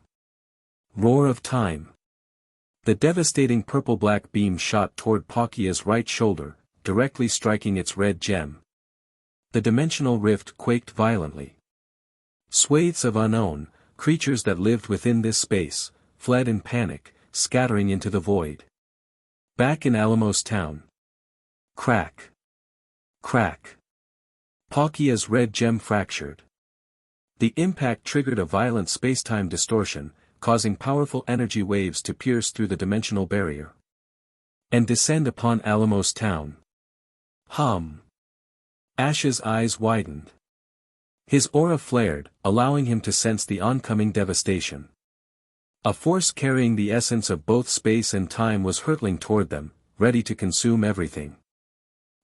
Roar of time. The devastating purple-black beam shot toward Palkia's right shoulder, directly striking its red gem. The dimensional rift quaked violently. Swathes of unknown, creatures that lived within this space, fled in panic, scattering into the void. Back in Alamos town. Crack. Crack. Palkia's red gem fractured. The impact triggered a violent spacetime distortion, causing powerful energy waves to pierce through the dimensional barrier and descend upon Alamos town. Hum. Ash's eyes widened. His aura flared, allowing him to sense the oncoming devastation. A force carrying the essence of both space and time was hurtling toward them, ready to consume everything.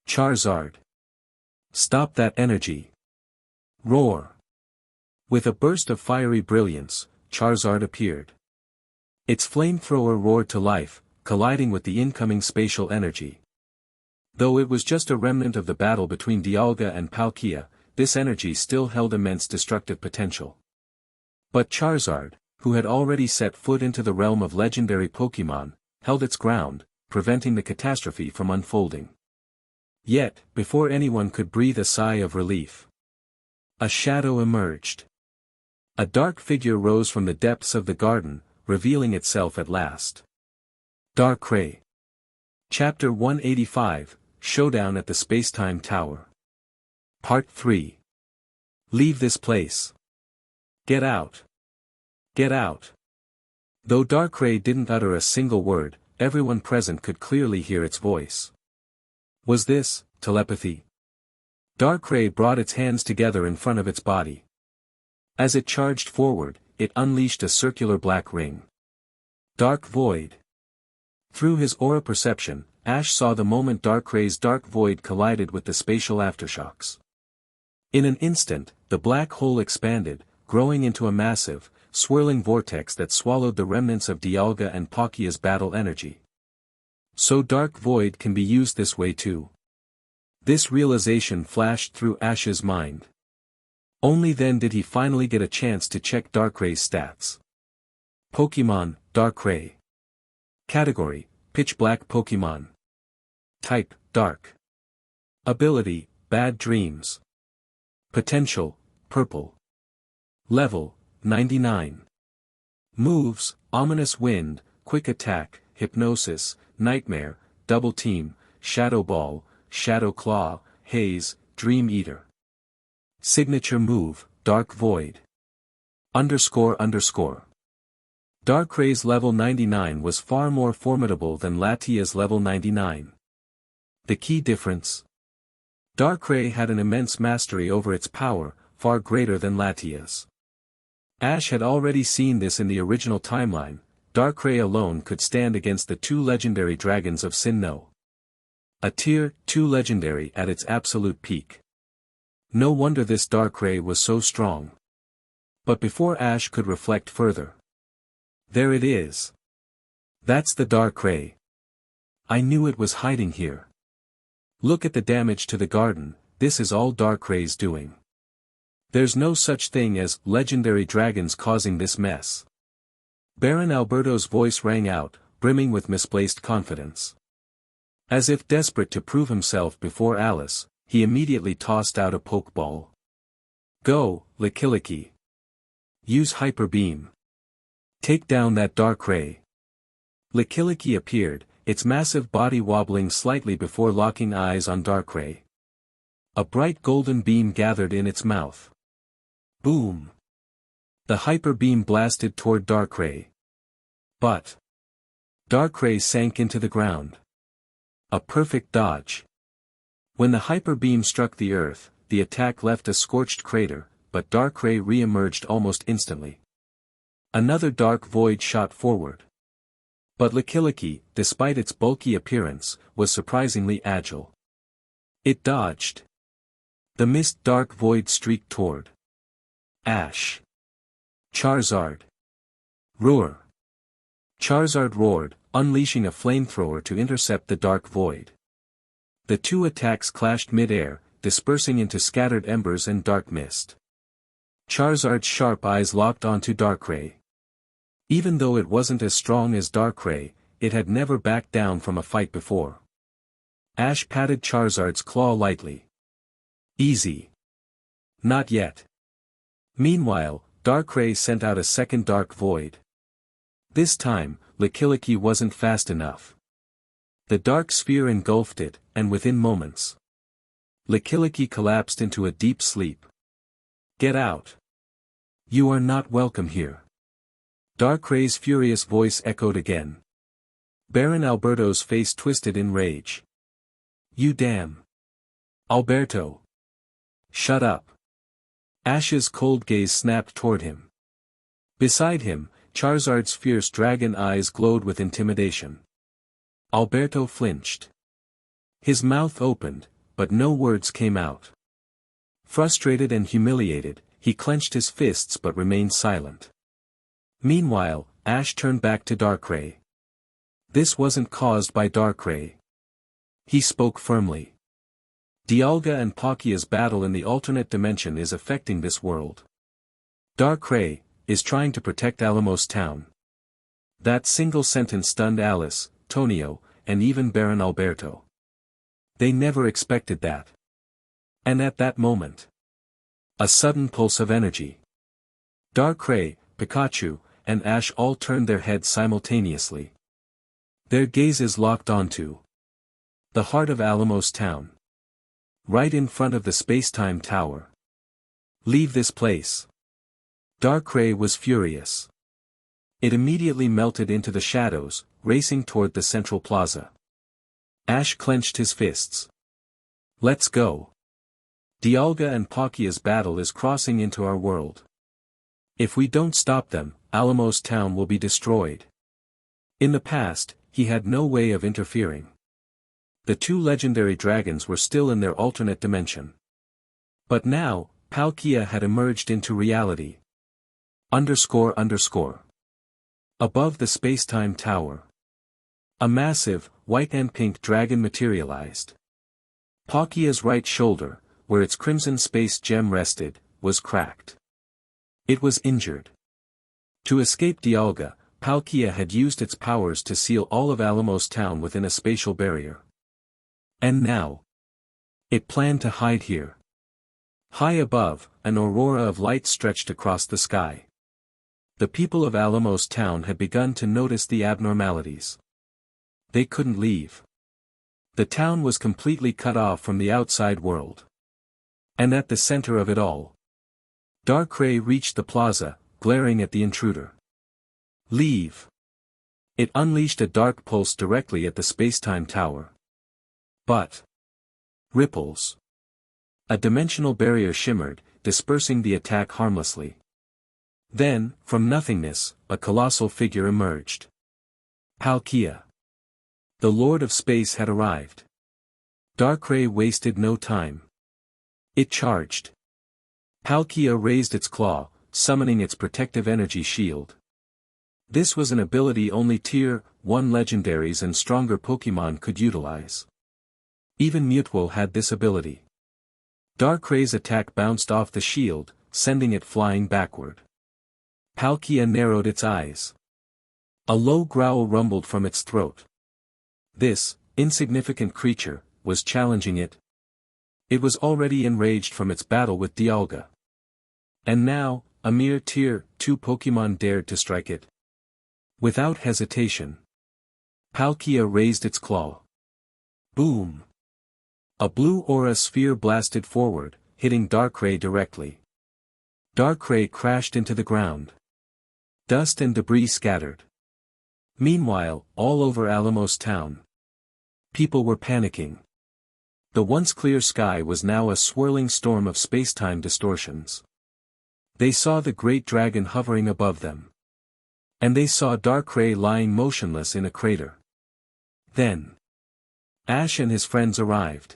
Charizard. Stop that energy. Roar. With a burst of fiery brilliance, Charizard appeared. Its flamethrower roared to life, colliding with the incoming spatial energy. Though it was just a remnant of the battle between Dialga and Palkia, this energy still held immense destructive potential. But Charizard, who had already set foot into the realm of legendary Pokémon, held its ground, preventing the catastrophe from unfolding. Yet, before anyone could breathe a sigh of relief, a shadow emerged. A dark figure rose from the depths of the garden, revealing itself at last. Darkrai. Chapter 185, Showdown at the Spacetime Tower. Part 3. Leave this place. Get out. Get out. Though Darkrai didn't utter a single word, everyone present could clearly hear its voice. Was this telepathy? Darkrai brought its hands together in front of its body. As it charged forward, it unleashed a circular black ring. Dark Void. Through his aura perception, Ash saw the moment Darkrai's dark void collided with the spatial aftershocks. In an instant, the black hole expanded, growing into a massive, swirling vortex that swallowed the remnants of Dialga and Palkia's battle energy. So Dark Void can be used this way too. This realization flashed through Ash's mind. Only then did he finally get a chance to check Darkrai's stats. Pokémon, Darkrai. Category, Pitch Black Pokémon. Type, Dark. Ability, Bad Dreams. Potential, Purple. Level, 99. Moves, Ominous Wind, Quick Attack, Hypnosis, Nightmare, Double Team, Shadow Ball, Shadow Claw, Haze, Dream Eater. Signature move, Dark Void. __. Darkrai's level 99 was far more formidable than Latia's level 99. The key difference? Darkrai had an immense mastery over its power, far greater than Latia's. Ash had already seen this in the original timeline. Darkrai alone could stand against the two legendary dragons of Sinnoh. A tier 2 legendary at its absolute peak. No wonder this Darkrai was so strong. But before Ash could reflect further. There it is. That's the Darkrai. I knew it was hiding here. Look at the damage to the garden, this is all Darkrai's doing. There's no such thing as legendary dragons causing this mess. Baron Alberto's voice rang out, brimming with misplaced confidence. As if desperate to prove himself before Alice, he immediately tossed out a Pokeball. Go, Lickilicky. Use Hyper Beam. Take down that Darkrai. Lickilicky appeared, its massive body wobbling slightly before locking eyes on Darkrai. A bright golden beam gathered in its mouth. Boom! The Hyper Beam blasted toward Darkrai. But Darkrai sank into the ground. A perfect dodge. When the Hyper Beam struck the earth, the attack left a scorched crater, but Darkrai re-emerged almost instantly. Another Dark Void shot forward. But Lickilicky, despite its bulky appearance, was surprisingly agile. It dodged. The mist dark void streaked toward Ash. Charizard. Roar. Charizard roared, unleashing a flamethrower to intercept the dark void. The two attacks clashed mid-air, dispersing into scattered embers and dark mist. Charizard's sharp eyes locked onto Darkrai. Even though it wasn't as strong as Darkrai, it had never backed down from a fight before. Ash patted Charizard's claw lightly. Easy. Not yet. Meanwhile, Darkrai sent out a second dark void. This time, Lickilicky wasn't fast enough. The dark sphere engulfed it, and within moments, Lickilicky collapsed into a deep sleep. Get out. You are not welcome here. Darkrai's furious voice echoed again. Baron Alberto's face twisted in rage. You damn. Alberto. Shut up. Ash's cold gaze snapped toward him. Beside him, Charizard's fierce dragon eyes glowed with intimidation. Alberto flinched. His mouth opened, but no words came out. Frustrated and humiliated, he clenched his fists but remained silent. Meanwhile, Ash turned back to Darkrai. This wasn't caused by Darkrai. He spoke firmly. Dialga and Palkia's battle in the alternate dimension is affecting this world. Darkrai is trying to protect Alamos Town. That single sentence stunned Alice, Tonio, and even Baron Alberto. They never expected that. And at that moment, a sudden pulse of energy. Darkrai, Pikachu, and Ash all turned their heads simultaneously. Their gazes locked onto the heart of Alamos Town. Right in front of the space-time tower. Leave this place. Darkrai was furious. It immediately melted into the shadows, racing toward the central plaza. Ash clenched his fists. Let's go. Dialga and Palkia's battle is crossing into our world. If we don't stop them, Alamos Town will be destroyed. In the past, he had no way of interfering. The two legendary dragons were still in their alternate dimension. But now, Palkia had emerged into reality. __. Above the space-time tower. A massive, white and pink dragon materialized. Palkia's right shoulder, where its crimson space gem rested, was cracked. It was injured. To escape Dialga, Palkia had used its powers to seal all of Alamos Town within a spatial barrier. And now, it planned to hide here. High above, an aurora of light stretched across the sky. The people of Alamos Town had begun to notice the abnormalities. They couldn't leave. The town was completely cut off from the outside world. And at the center of it all, Darkrai reached the plaza, glaring at the intruder. Leave. It unleashed a dark pulse directly at the space-time tower. But ripples. A dimensional barrier shimmered, dispersing the attack harmlessly. Then, from nothingness, a colossal figure emerged. Palkia. The Lord of Space had arrived. Darkrai wasted no time. It charged. Palkia raised its claw, summoning its protective energy shield. This was an ability only Tier 1 legendaries and stronger Pokémon could utilize. Even Mutwo had this ability. Darkrai's attack bounced off the shield, sending it flying backward. Palkia narrowed its eyes. A low growl rumbled from its throat. This insignificant creature was challenging it. It was already enraged from its battle with Dialga. And now, a mere Tier 2 Pokémon dared to strike it. Without hesitation, Palkia raised its claw. Boom! A blue aura sphere blasted forward, hitting Darkrai directly. Darkrai crashed into the ground. Dust and debris scattered. Meanwhile, all over Alamos Town, people were panicking. The once clear sky was now a swirling storm of space-time distortions. They saw the great dragon hovering above them. And they saw Darkrai lying motionless in a crater. Then, Ash and his friends arrived.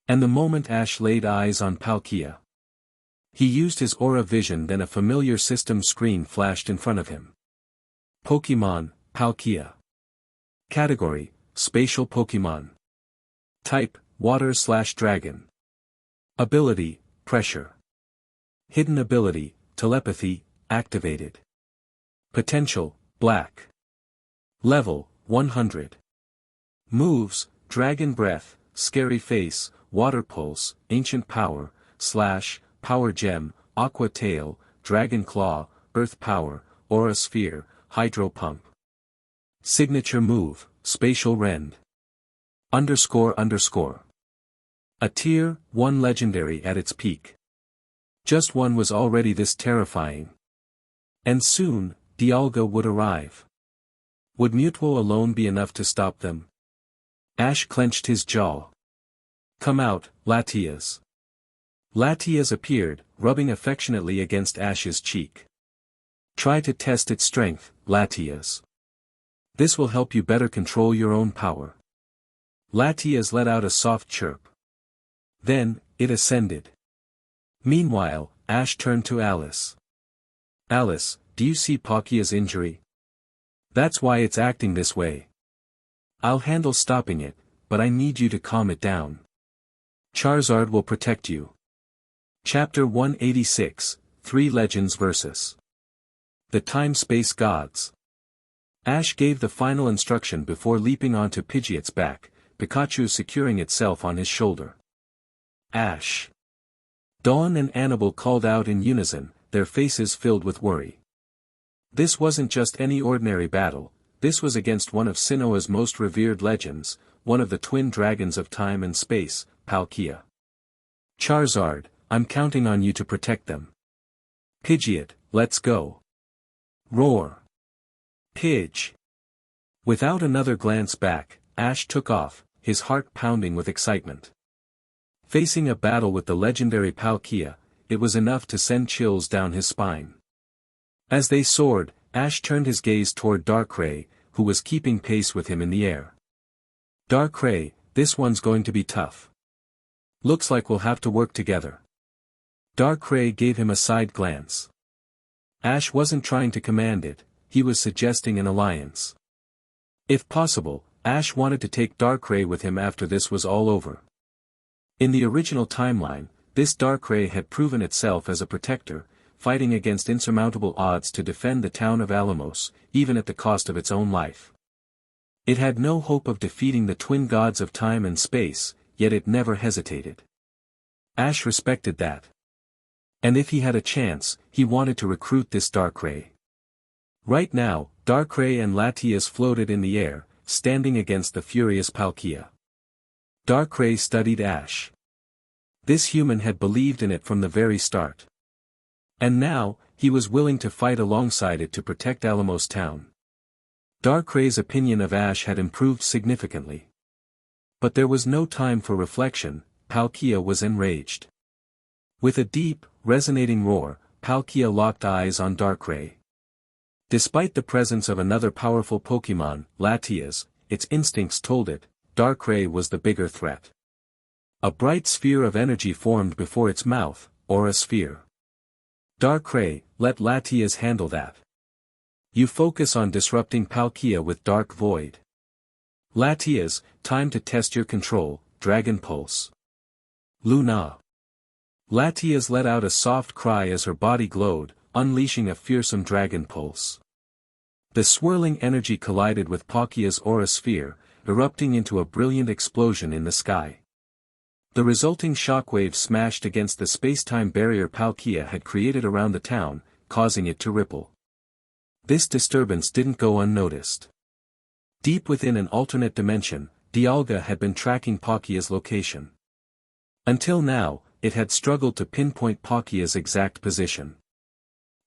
And the moment Ash laid eyes on Palkia, he used his aura vision, then a familiar system screen flashed in front of him. Pokémon, Palkia. Category, Spatial Pokémon. Type, Water/Dragon. Ability, Pressure. Hidden ability, Telepathy, activated. Potential, Black. Level, 100. Moves, Dragon Breath, Scary Face, Water Pulse, Ancient Power, Slash, Power Gem, Aqua Tail, Dragon Claw, Earth Power, Aura Sphere, Hydro Pump. Signature move, Spatial Rend. __. A Tier 1 legendary at its peak. Just one was already this terrifying. And soon, Dialga would arrive. Would Mutuo alone be enough to stop them? Ash clenched his jaw. Come out, Latias. Latias appeared, rubbing affectionately against Ash's cheek. Try to test its strength, Latias. This will help you better control your own power. Latias let out a soft chirp. Then, it ascended. Meanwhile, Ash turned to Alice. Alice, do you see Palkia's injury? That's why it's acting this way. I'll handle stopping it, but I need you to calm it down. Charizard will protect you. Chapter 186, 3 Legends vs. The Time-Space Gods. Ash gave the final instruction before leaping onto Pidgeot's back, Pikachu securing itself on his shoulder. Ash. Dawn and Annabelle called out in unison, their faces filled with worry. This wasn't just any ordinary battle, this was against one of Sinnoh's most revered legends, one of the twin dragons of time and space, Palkia. Charizard, I'm counting on you to protect them. Pidgeot, let's go. Roar. Pidge. Without another glance back, Ash took off, his heart pounding with excitement. Facing a battle with the legendary Palkia, it was enough to send chills down his spine. As they soared, Ash turned his gaze toward Darkrai, who was keeping pace with him in the air. Darkrai, this one's going to be tough. Looks like we'll have to work together. Darkrai gave him a side glance. Ash wasn't trying to command it, he was suggesting an alliance. If possible, Ash wanted to take Darkrai with him after this was all over. In the original timeline, this Darkrai had proven itself as a protector, fighting against insurmountable odds to defend the town of Alamos, even at the cost of its own life. It had no hope of defeating the twin gods of time and space, yet it never hesitated. Ash respected that. And if he had a chance, he wanted to recruit this Darkrai. Right now, Darkrai and Latias floated in the air, standing against the furious Palkia. Darkrai studied Ash. This human had believed in it from the very start. And now, he was willing to fight alongside it to protect Alamos Town. Darkrai's opinion of Ash had improved significantly. But there was no time for reflection, Palkia was enraged. With a deep, resonating roar, Palkia locked eyes on Darkrai. Despite the presence of another powerful Pokémon, Latias, its instincts told it, Darkrai was the bigger threat. A bright sphere of energy formed before its mouth, Aura Sphere. Darkrai, let Latias handle that. You focus on disrupting Palkia with Dark Void. Latias, time to test your control, Dragon Pulse. Luna. Latias let out a soft cry as her body glowed, unleashing a fearsome Dragon Pulse. The swirling energy collided with Palkia's Aura Sphere, erupting into a brilliant explosion in the sky. The resulting shockwave smashed against the space-time barrier Palkia had created around the town, causing it to ripple. This disturbance didn't go unnoticed. Deep within an alternate dimension, Dialga had been tracking Palkia's location. Until now, it had struggled to pinpoint Palkia's exact position.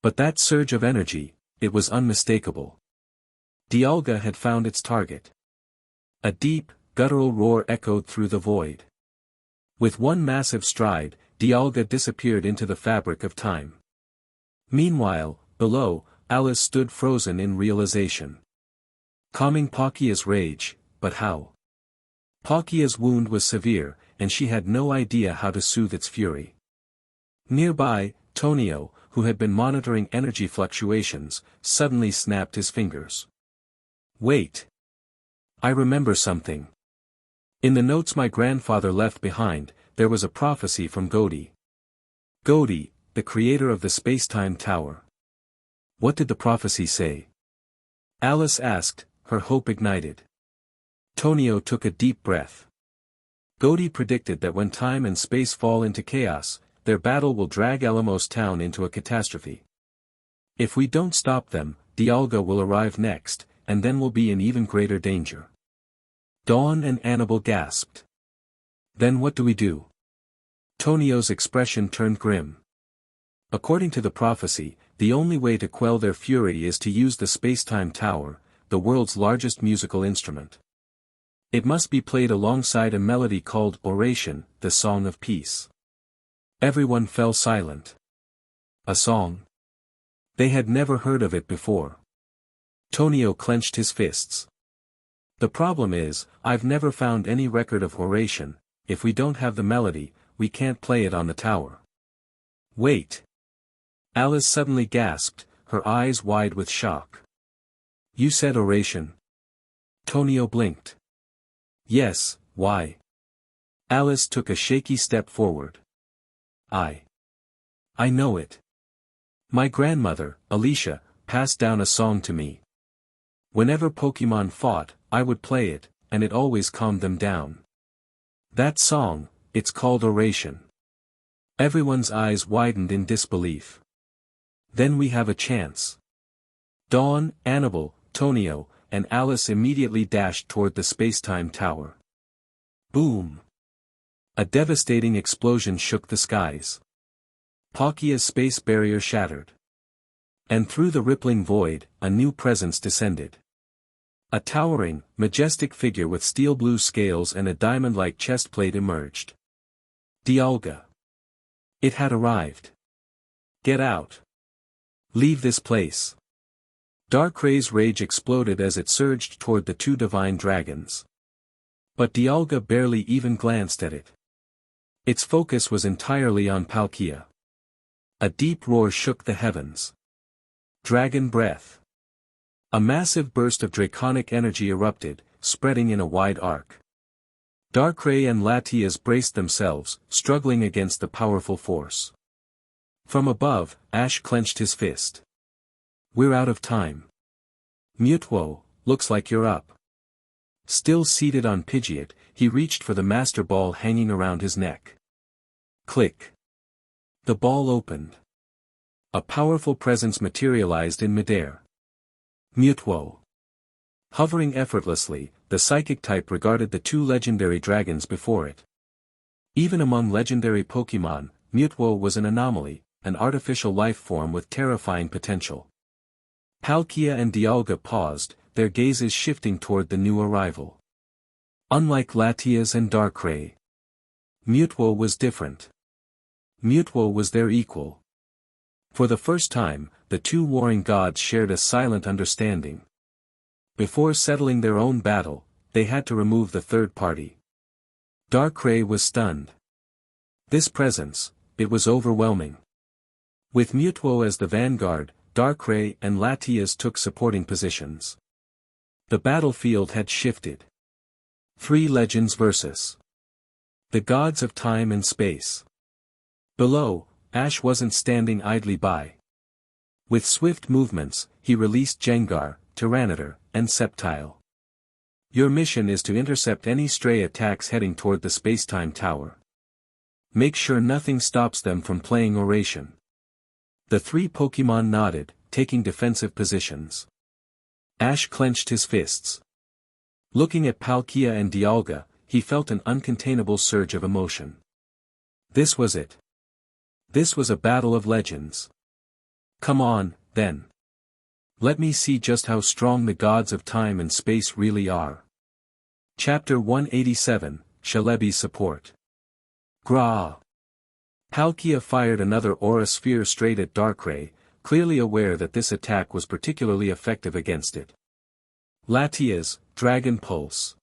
But that surge of energy, it was unmistakable. Dialga had found its target. A deep, guttural roar echoed through the void. With one massive stride, Dialga disappeared into the fabric of time. Meanwhile, below, Alice stood frozen in realization. Calming Palkia's rage, but how? Palkia's wound was severe, and she had no idea how to soothe its fury. Nearby, Tonio, who had been monitoring energy fluctuations, suddenly snapped his fingers. Wait! I remember something. In the notes my grandfather left behind, there was a prophecy from Godi. Godi, the creator of the space-time tower. What did the prophecy say? Alice asked, her hope ignited. Tonio took a deep breath. Godi predicted that when time and space fall into chaos, their battle will drag Elamos town into a catastrophe. If we don't stop them, Dialga will arrive next, and then we'll be in even greater danger. Dawn and Annabelle gasped. Then what do we do? Tonio's expression turned grim. According to the prophecy, the only way to quell their fury is to use the space-time tower, the world's largest musical instrument. It must be played alongside a melody called Oration, the Song of Peace. Everyone fell silent. A song? They had never heard of it before. Tonio clenched his fists. The problem is, I've never found any record of Oration. If we don't have the melody, we can't play it on the tower. Wait! Alice suddenly gasped, her eyes wide with shock. You said Oration? Tonio blinked. Yes, why? Alice took a shaky step forward. I know it. My grandmother, Alicia, passed down a song to me. Whenever Pokémon fought, I would play it, and it always calmed them down. That song, it's called Oration. Everyone's eyes widened in disbelief. Then we have a chance. Dawn, Annabelle, Tonio, and Alice immediately dashed toward the space-time tower. Boom! A devastating explosion shook the skies. Palkia's space barrier shattered. And through the rippling void, a new presence descended. A towering, majestic figure with steel-blue scales and a diamond-like chestplate emerged. Dialga. It had arrived. Get out. Leave this place. Darkray's rage exploded as it surged toward the two divine dragons. But Dialga barely even glanced at it. Its focus was entirely on Palkia. A deep roar shook the heavens. Dragon breath. A massive burst of draconic energy erupted, spreading in a wide arc. Darkrai and Latias braced themselves, struggling against the powerful force. From above, Ash clenched his fist. We're out of time. Mutwo, looks like you're up. Still seated on Pidgeot, he reached for the Master Ball hanging around his neck. Click. The ball opened. A powerful presence materialized in midair. Mutwo. Hovering effortlessly, the psychic type regarded the two legendary dragons before it. Even among legendary Pokémon, Mutwo was an anomaly, an artificial life form with terrifying potential. Palkia and Dialga paused, their gazes shifting toward the new arrival. Unlike Latias and Darkrai, Mutwo was different. Mutwo was their equal. For the first time, the two warring gods shared a silent understanding. Before settling their own battle, they had to remove the third party. Darkrai was stunned. This presence, it was overwhelming. With Mutwo as the vanguard, Darkrai and Latias took supporting positions. The battlefield had shifted. Three legends versus the gods of time and space. Below, Ash wasn't standing idly by. With swift movements, he released Gengar, Tyranitar, and Sceptile. Your mission is to intercept any stray attacks heading toward the space-time tower. Make sure nothing stops them from playing Oration. The three Pokémon nodded, taking defensive positions. Ash clenched his fists. Looking at Palkia and Dialga, he felt an uncontainable surge of emotion. This was it. This was a battle of legends. Come on, then. Let me see just how strong the gods of time and space really are. Chapter 187, Shalebi's Support. Gra! Palkia fired another aura sphere straight at Darkrai, clearly aware that this attack was particularly effective against it. Latias, Dragon Pulse.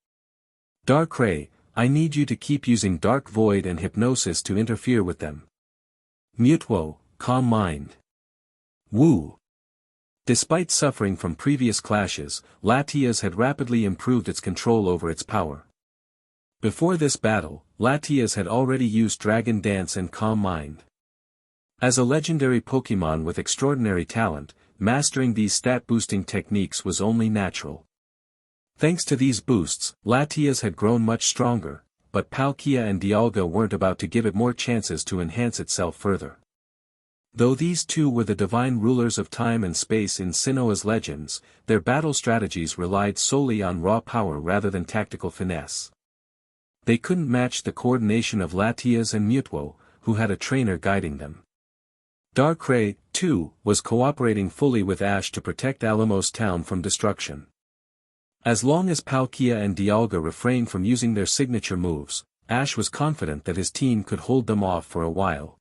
Darkrai, I need you to keep using Dark Void and Hypnosis to interfere with them. Mutwo, calm mind. Woo! Despite suffering from previous clashes, Latias had rapidly improved its control over its power. Before this battle, Latias had already used Dragon Dance and Calm Mind. As a legendary Pokémon with extraordinary talent, mastering these stat-boosting techniques was only natural. Thanks to these boosts, Latias had grown much stronger, but Palkia and Dialga weren't about to give it more chances to enhance itself further. Though these two were the divine rulers of time and space in Sinnoh's legends, their battle strategies relied solely on raw power rather than tactical finesse. They couldn't match the coordination of Latias and Mutwo, who had a trainer guiding them. Darkrai, too, was cooperating fully with Ash to protect Alamos Town from destruction. As long as Palkia and Dialga refrained from using their signature moves, Ash was confident that his team could hold them off for a while.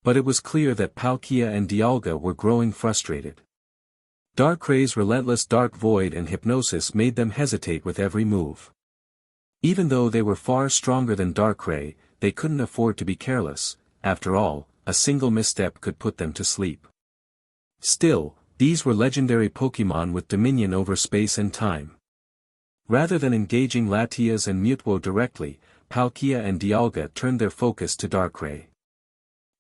But it was clear that Palkia and Dialga were growing frustrated. Darkrai's relentless Dark Void and Hypnosis made them hesitate with every move. Even though they were far stronger than Darkrai, they couldn't afford to be careless. After all, a single misstep could put them to sleep. Still, these were legendary Pokémon with dominion over space and time. Rather than engaging Latias and Mutwo directly, Palkia and Dialga turned their focus to Darkrai.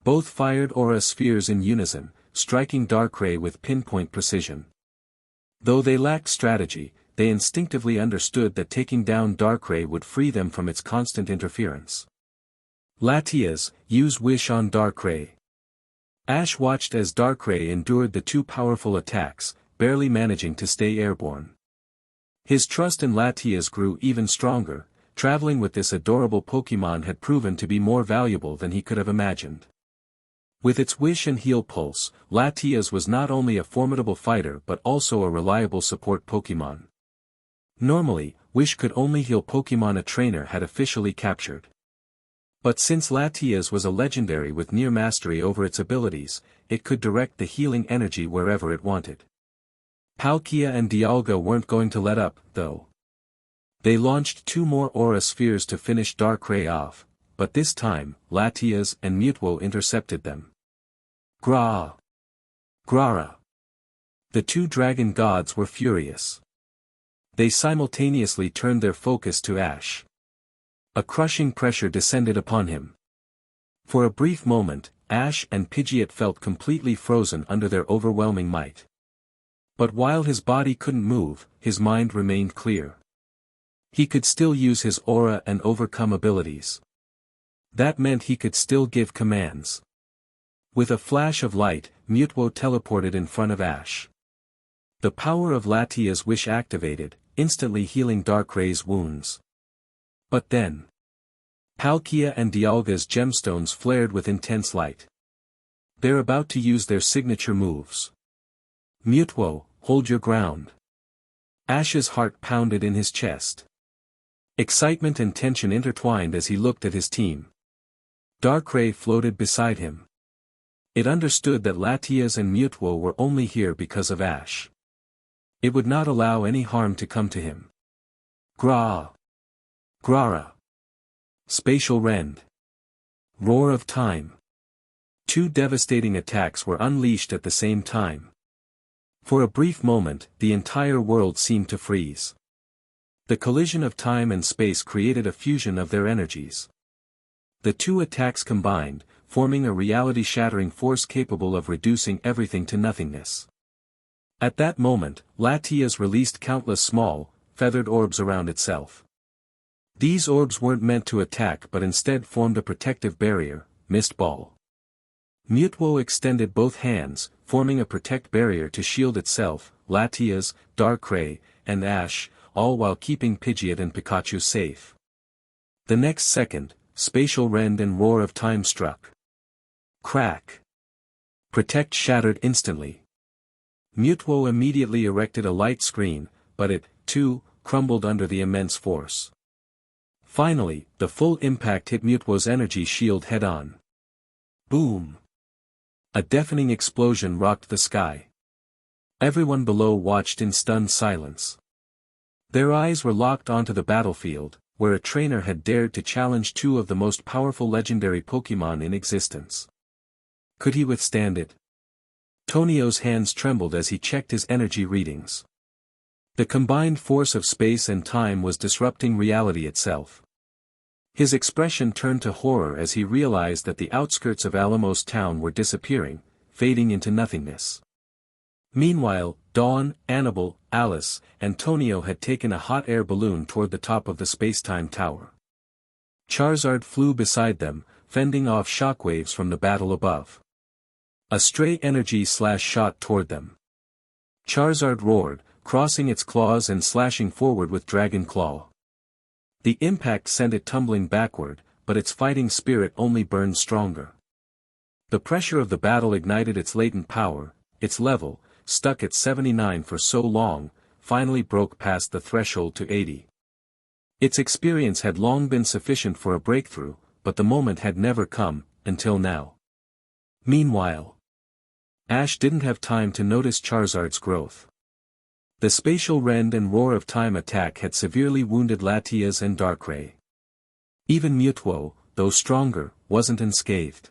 Both fired aura spheres in unison, striking Darkrai with pinpoint precision. Though they lacked strategy, they instinctively understood that taking down Darkrai would free them from its constant interference. Latias, use Wish on Darkrai. Ash watched as Darkrai endured the two powerful attacks, barely managing to stay airborne. His trust in Latias grew even stronger. Traveling with this adorable Pokémon had proven to be more valuable than he could have imagined. With its Wish and Heal Pulse, Latias was not only a formidable fighter but also a reliable support Pokémon. Normally, Wish could only heal Pokémon a trainer had officially captured. But since Latias was a legendary with near mastery over its abilities, it could direct the healing energy wherever it wanted. Palkia and Dialga weren't going to let up, though. They launched two more aura spheres to finish Darkrai off, but this time, Latias and Mutwo intercepted them. Gra! Grara! The two dragon gods were furious. They simultaneously turned their focus to Ash. A crushing pressure descended upon him. For a brief moment, Ash and Pidgeot felt completely frozen under their overwhelming might. But while his body couldn't move, his mind remained clear. He could still use his aura and overcome abilities. That meant he could still give commands. With a flash of light, Mutwo teleported in front of Ash. The power of Latia's wish activated, instantly healing Darkrai's wounds. But then, Palkia and Dialga's gemstones flared with intense light. They're about to use their signature moves. Mutwo, hold your ground. Ash's heart pounded in his chest. Excitement and tension intertwined as he looked at his team. Darkrai floated beside him. It understood that Latias and Mutwo were only here because of Ash. It would not allow any harm to come to him. Gra! Grara! Spatial Rend! Roar of Time! Two devastating attacks were unleashed at the same time. For a brief moment, the entire world seemed to freeze. The collision of time and space created a fusion of their energies. The two attacks combined, forming a reality-shattering force capable of reducing everything to nothingness. At that moment, Latias released countless small, feathered orbs around itself. These orbs weren't meant to attack but instead formed a protective barrier, Mist Ball. Mutwo extended both hands, forming a protect barrier to shield itself, Latias, Darkrai, and Ash, all while keeping Pidgeot and Pikachu safe. The next second, Spatial Rend and Roar of Time struck. Crack! Protect shattered instantly. Mutwo immediately erected a light screen, but it, too, crumbled under the immense force. Finally, the full impact hit Mutwo's energy shield head-on. Boom! A deafening explosion rocked the sky. Everyone below watched in stunned silence. Their eyes were locked onto the battlefield, where a trainer had dared to challenge two of the most powerful legendary Pokémon in existence. Could he withstand it? Tonio's hands trembled as he checked his energy readings. The combined force of space and time was disrupting reality itself. His expression turned to horror as he realized that the outskirts of Alamos town were disappearing, fading into nothingness. Meanwhile, Dawn, Annabelle, Alice, and Tonio had taken a hot air balloon toward the top of the space-time tower. Charizard flew beside them, fending off shockwaves from the battle above. A stray energy slash shot toward them. Charizard roared, crossing its claws and slashing forward with Dragon Claw. The impact sent it tumbling backward, but its fighting spirit only burned stronger. The pressure of the battle ignited its latent power. Its level, stuck at 79 for so long, finally broke past the threshold to 80. Its experience had long been sufficient for a breakthrough, but the moment had never come, until now. Meanwhile, Ash didn't have time to notice Charizard's growth. The spatial rend and roar of time attack had severely wounded Latias and Darkrai. Even Mewtwo, though stronger, wasn't unscathed.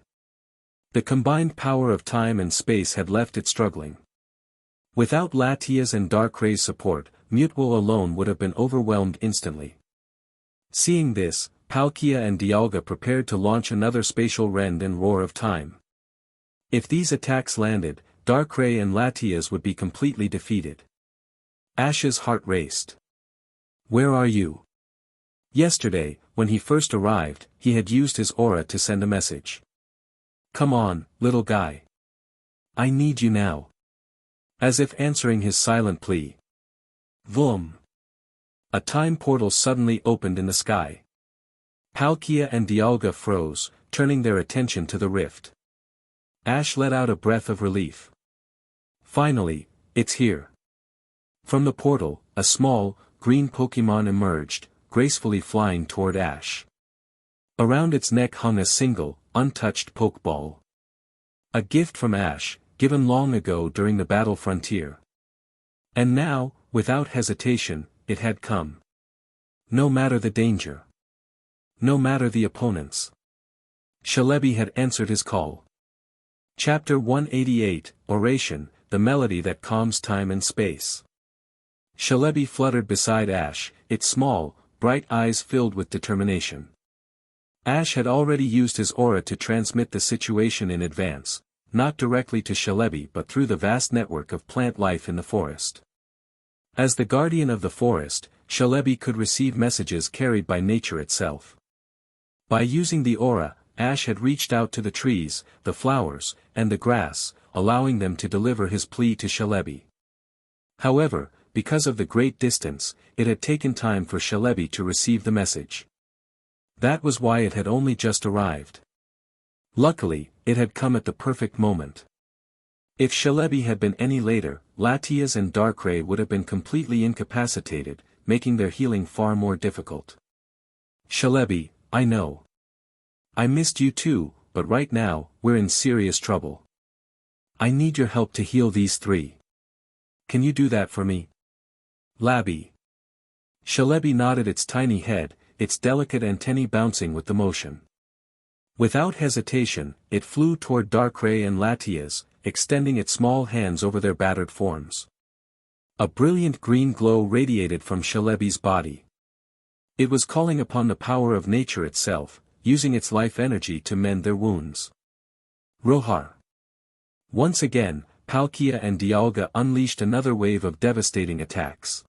The combined power of time and space had left it struggling. Without Latias and Darkrai's support, Mewtwo alone would have been overwhelmed instantly. Seeing this, Palkia and Dialga prepared to launch another spatial rend and roar of time. If these attacks landed, Darkrai and Latias would be completely defeated. Ash's heart raced. Where are you? Yesterday, when he first arrived, he had used his aura to send a message. Come on, little guy. I need you now. As if answering his silent plea. Vroom. A time portal suddenly opened in the sky. Palkia and Dialga froze, turning their attention to the rift. Ash let out a breath of relief. Finally, it's here. From the portal, a small, green Pokémon emerged, gracefully flying toward Ash. Around its neck hung a single, untouched Pokeball. A gift from Ash, given long ago during the battle frontier. And now, without hesitation, it had come. No matter the danger. No matter the opponents. Celebi had answered his call. Chapter 188, Oration, the melody that calms time and space. Celebi fluttered beside Ash, its small, bright eyes filled with determination. Ash had already used his aura to transmit the situation in advance, not directly to Celebi but through the vast network of plant life in the forest. As the guardian of the forest, Celebi could receive messages carried by nature itself. By using the aura, Ash had reached out to the trees, the flowers, and the grass, allowing them to deliver his plea to Celebi. However, because of the great distance, it had taken time for Celebi to receive the message. That was why it had only just arrived. Luckily, it had come at the perfect moment. If Celebi had been any later, Latias and Darkrai would have been completely incapacitated, making their healing far more difficult. Celebi, I know. I missed you too, but right now, we're in serious trouble. I need your help to heal these three. Can you do that for me? Labby. Celebi nodded its tiny head, its delicate antennae bouncing with the motion. Without hesitation, it flew toward Darkrai and Latias, extending its small hands over their battered forms. A brilliant green glow radiated from Celebi's body. It was calling upon the power of nature itself, using its life energy to mend their wounds. Roar. Once again, Palkia and Dialga unleashed another wave of devastating attacks.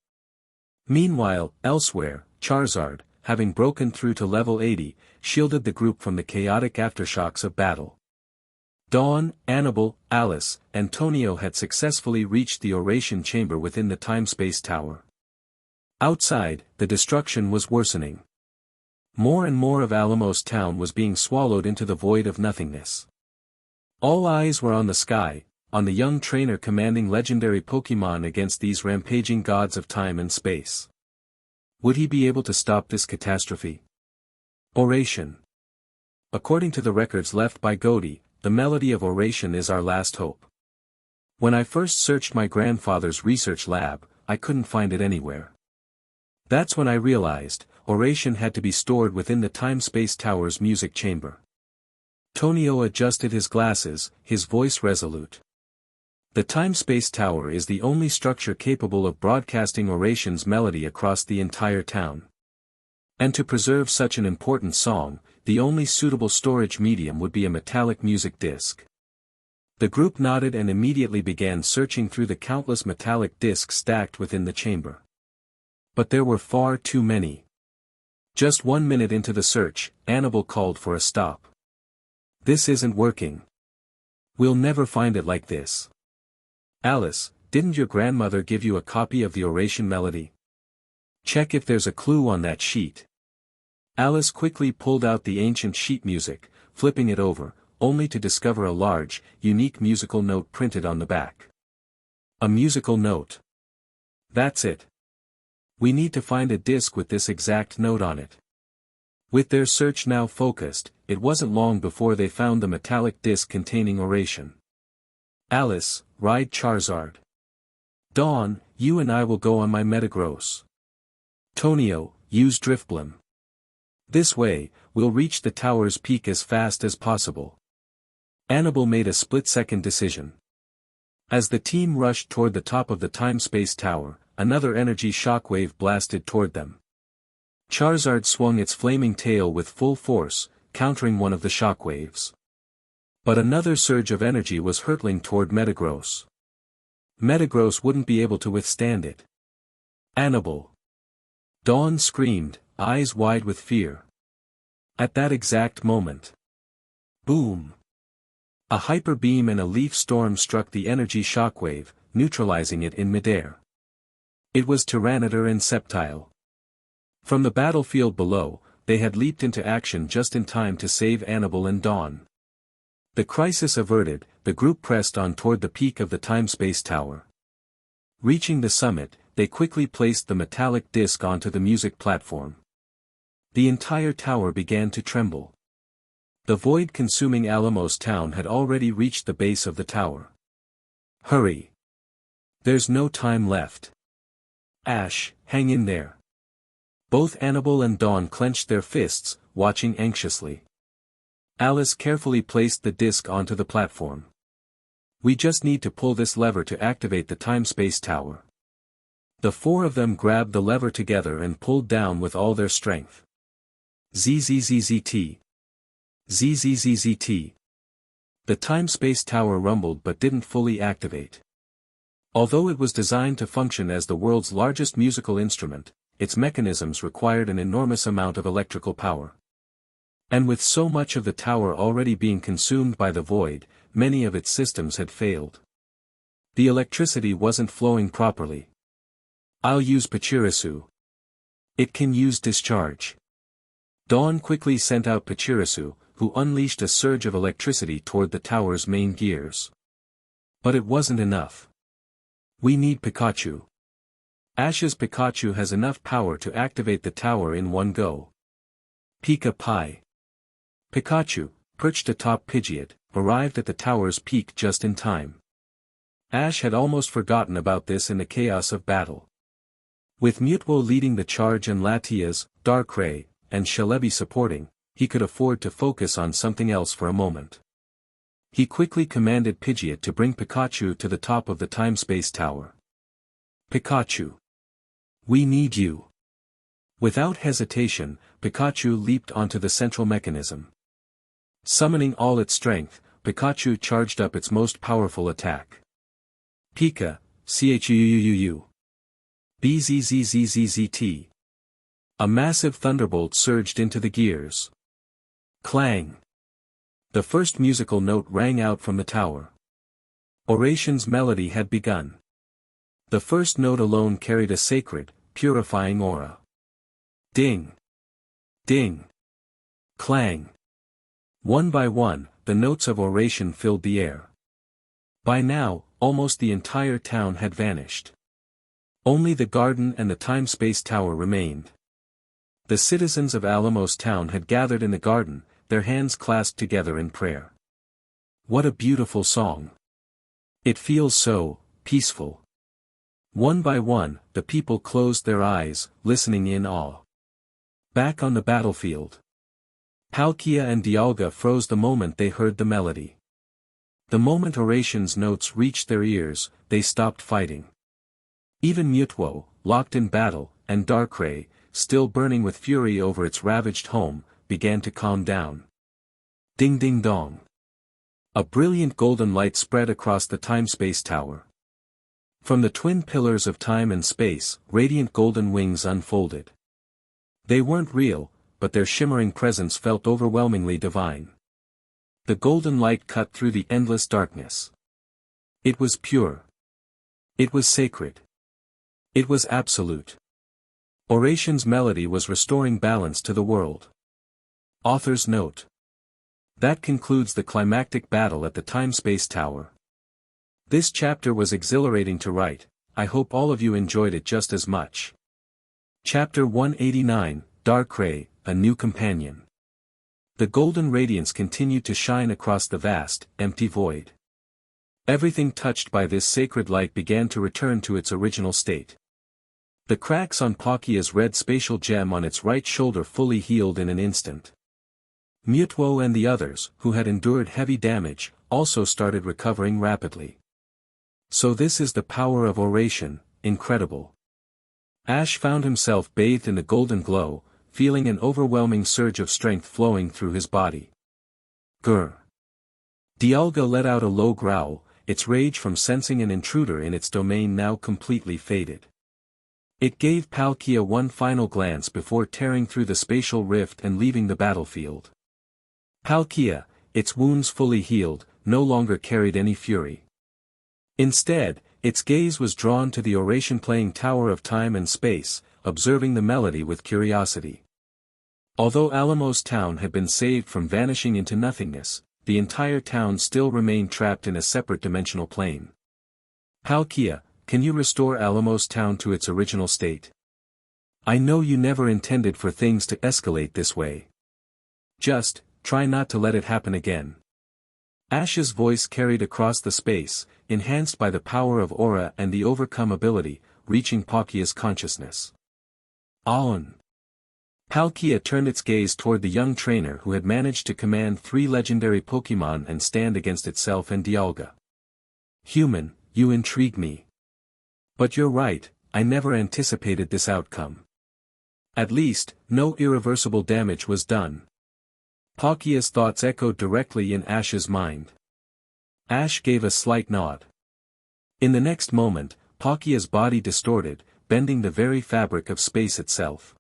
Meanwhile, elsewhere, Charizard, having broken through to level 80, shielded the group from the chaotic aftershocks of battle. Dawn, Annabelle, Alice, and Tonio had successfully reached the oration chamber within the time-space tower. Outside, the destruction was worsening. More and more of Alamos town was being swallowed into the void of nothingness. All eyes were on the sky, on the young trainer commanding legendary Pokémon against these rampaging gods of time and space. Would he be able to stop this catastrophe? Oration. According to the records left by Godi, the melody of oration is our last hope. When I first searched my grandfather's research lab, I couldn't find it anywhere. That's when I realized, oration had to be stored within the time-space tower's music chamber. Tonio adjusted his glasses, his voice resolute. The time-space tower is the only structure capable of broadcasting oration's melody across the entire town. And to preserve such an important song, the only suitable storage medium would be a metallic music disc. The group nodded and immediately began searching through the countless metallic discs stacked within the chamber. But there were far too many. Just 1 minute into the search, Annabelle called for a stop. "This isn't working. We'll never find it like this." "Alice, didn't your grandmother give you a copy of the oration melody? Check if there's a clue on that sheet." Alice quickly pulled out the ancient sheet music, flipping it over, only to discover a large, unique musical note printed on the back. A musical note. That's it. We need to find a disc with this exact note on it. With their search now focused, it wasn't long before they found the metallic disc containing oration. "Alice, ride Charizard. Dawn, you and I will go on my Metagross. Tonio, use Drifblim. This way, we'll reach the tower's peak as fast as possible." Annabelle made a split-second decision. As the team rushed toward the top of the time-space tower, another energy shockwave blasted toward them. Charizard swung its flaming tail with full force, countering one of the shockwaves. But another surge of energy was hurtling toward Metagross. Metagross wouldn't be able to withstand it. "Annabelle!" Dawn screamed, eyes wide with fear. At that exact moment. Boom! A hyper beam and a leaf storm struck the energy shockwave, neutralizing it in midair. It was Tyranitar and Sceptile. From the battlefield below, they had leaped into action just in time to save Annabelle and Dawn. The crisis averted, the group pressed on toward the peak of the time-space tower. Reaching the summit, they quickly placed the metallic disc onto the music platform. The entire tower began to tremble. The void-consuming Alamos town had already reached the base of the tower. "Hurry! There's no time left. Ash, hang in there." Both Annabelle and Dawn clenched their fists, watching anxiously. Alice carefully placed the disc onto the platform. "We just need to pull this lever to activate the time-space tower." The four of them grabbed the lever together and pulled down with all their strength. ZZZZT. ZZZZT. The time-space tower rumbled but didn't fully activate. Although it was designed to function as the world's largest musical instrument, its mechanisms required an enormous amount of electrical power. And with so much of the tower already being consumed by the void, many of its systems had failed. The electricity wasn't flowing properly. "I'll use Pachirisu. It can use discharge." Dawn quickly sent out Pachirisu, who unleashed a surge of electricity toward the tower's main gears. But it wasn't enough. "We need Pikachu. Ash's Pikachu has enough power to activate the tower in one go." Pika Pie. Pikachu, perched atop Pidgeot, arrived at the tower's peak just in time. Ash had almost forgotten about this in the chaos of battle. With Mutwo leading the charge and Latias, Darkrai, and Celebi supporting, he could afford to focus on something else for a moment. He quickly commanded Pidgeot to bring Pikachu to the top of the time-space tower. "Pikachu! We need you!" Without hesitation, Pikachu leaped onto the central mechanism. Summoning all its strength, Pikachu charged up its most powerful attack. Pika, Chuuuuu. BZZZZZT. A massive thunderbolt surged into the gears. Clang! The first musical note rang out from the tower. Oration's melody had begun. The first note alone carried a sacred, purifying aura. Ding! Ding! Clang! One by one, the notes of oration filled the air. By now, almost the entire town had vanished. Only the garden and the time-space tower remained. The citizens of Alamos Town had gathered in the garden, their hands clasped together in prayer. "What a beautiful song. It feels so peaceful. One by one, the people closed their eyes, listening in awe. Back on the battlefield, Palkia and Dialga froze the moment they heard the melody. The moment Oration's notes reached their ears, they stopped fighting. Even Mutwo, locked in battle, and Darkrai, still burning with fury over its ravaged home, began to calm down. Ding ding dong. A brilliant golden light spread across the time-space tower. From the twin pillars of time and space, radiant golden wings unfolded. They weren't real, but their shimmering presence felt overwhelmingly divine. The golden light cut through the endless darkness. It was pure. It was sacred. It was absolute. Oration's melody was restoring balance to the world. Author's note. That concludes the climactic battle at the time-space tower. This chapter was exhilarating to write. I hope all of you enjoyed it just as much. Chapter 189, Darkrai, a new companion. The golden radiance continued to shine across the vast, empty void. Everything touched by this sacred light began to return to its original state. The cracks on Palkia's red spatial gem on its right shoulder fully healed in an instant. Mutwo and the others, who had endured heavy damage, also started recovering rapidly. So this is the power of Oration, incredible. Ash found himself bathed in the golden glow, feeling an overwhelming surge of strength flowing through his body. Grr. Dialga let out a low growl, its rage from sensing an intruder in its domain now completely faded. It gave Palkia one final glance before tearing through the spatial rift and leaving the battlefield. Palkia, its wounds fully healed, no longer carried any fury. Instead, its gaze was drawn to the Oration-playing Tower of Time and Space, observing the melody with curiosity. Although Alamos Town had been saved from vanishing into nothingness, the entire town still remained trapped in a separate dimensional plane. Palkia, can you restore Alamos Town to its original state? I know you never intended for things to escalate this way. Just, try not to let it happen again. Ash's voice carried across the space, enhanced by the power of aura and the overcome ability, reaching Palkia's consciousness. Aon. Palkia turned its gaze toward the young trainer who had managed to command 3 legendary Pokémon and stand against itself and Dialga. Human, you intrigue me. But you're right, I never anticipated this outcome. At least, no irreversible damage was done. Palkia's thoughts echoed directly in Ash's mind. Ash gave a slight nod. In the next moment, Palkia's body distorted, bending the very fabric of space itself.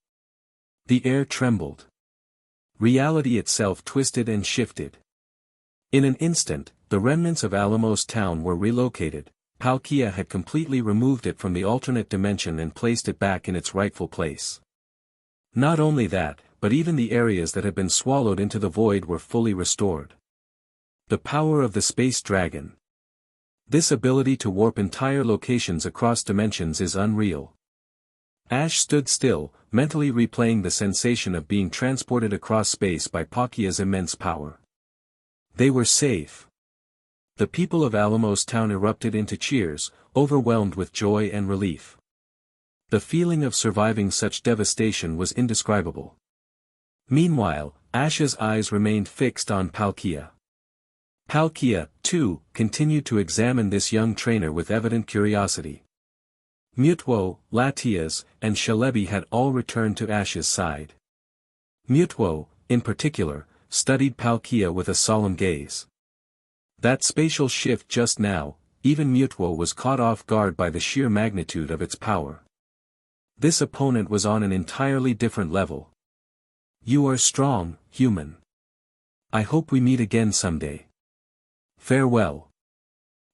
The air trembled. Reality itself twisted and shifted. In an instant, the remnants of Alamos Town were relocated. Palkia had completely removed it from the alternate dimension and placed it back in its rightful place. Not only that, but even the areas that had been swallowed into the void were fully restored. The power of the Space Dragon. This ability to warp entire locations across dimensions is unreal. Ash stood still, mentally replaying the sensation of being transported across space by Palkia's immense power. They were safe. The people of Alamos Town erupted into cheers, overwhelmed with joy and relief. The feeling of surviving such devastation was indescribable. Meanwhile, Ash's eyes remained fixed on Palkia. Palkia, too, continued to examine this young trainer with evident curiosity. Mutwo, Latias, and Shalebi had all returned to Ash's side. Mutwo, in particular, studied Palkia with a solemn gaze. That spatial shift just now, even Mutwo was caught off guard by the sheer magnitude of its power. This opponent was on an entirely different level. You are strong, human. I hope we meet again someday. Farewell.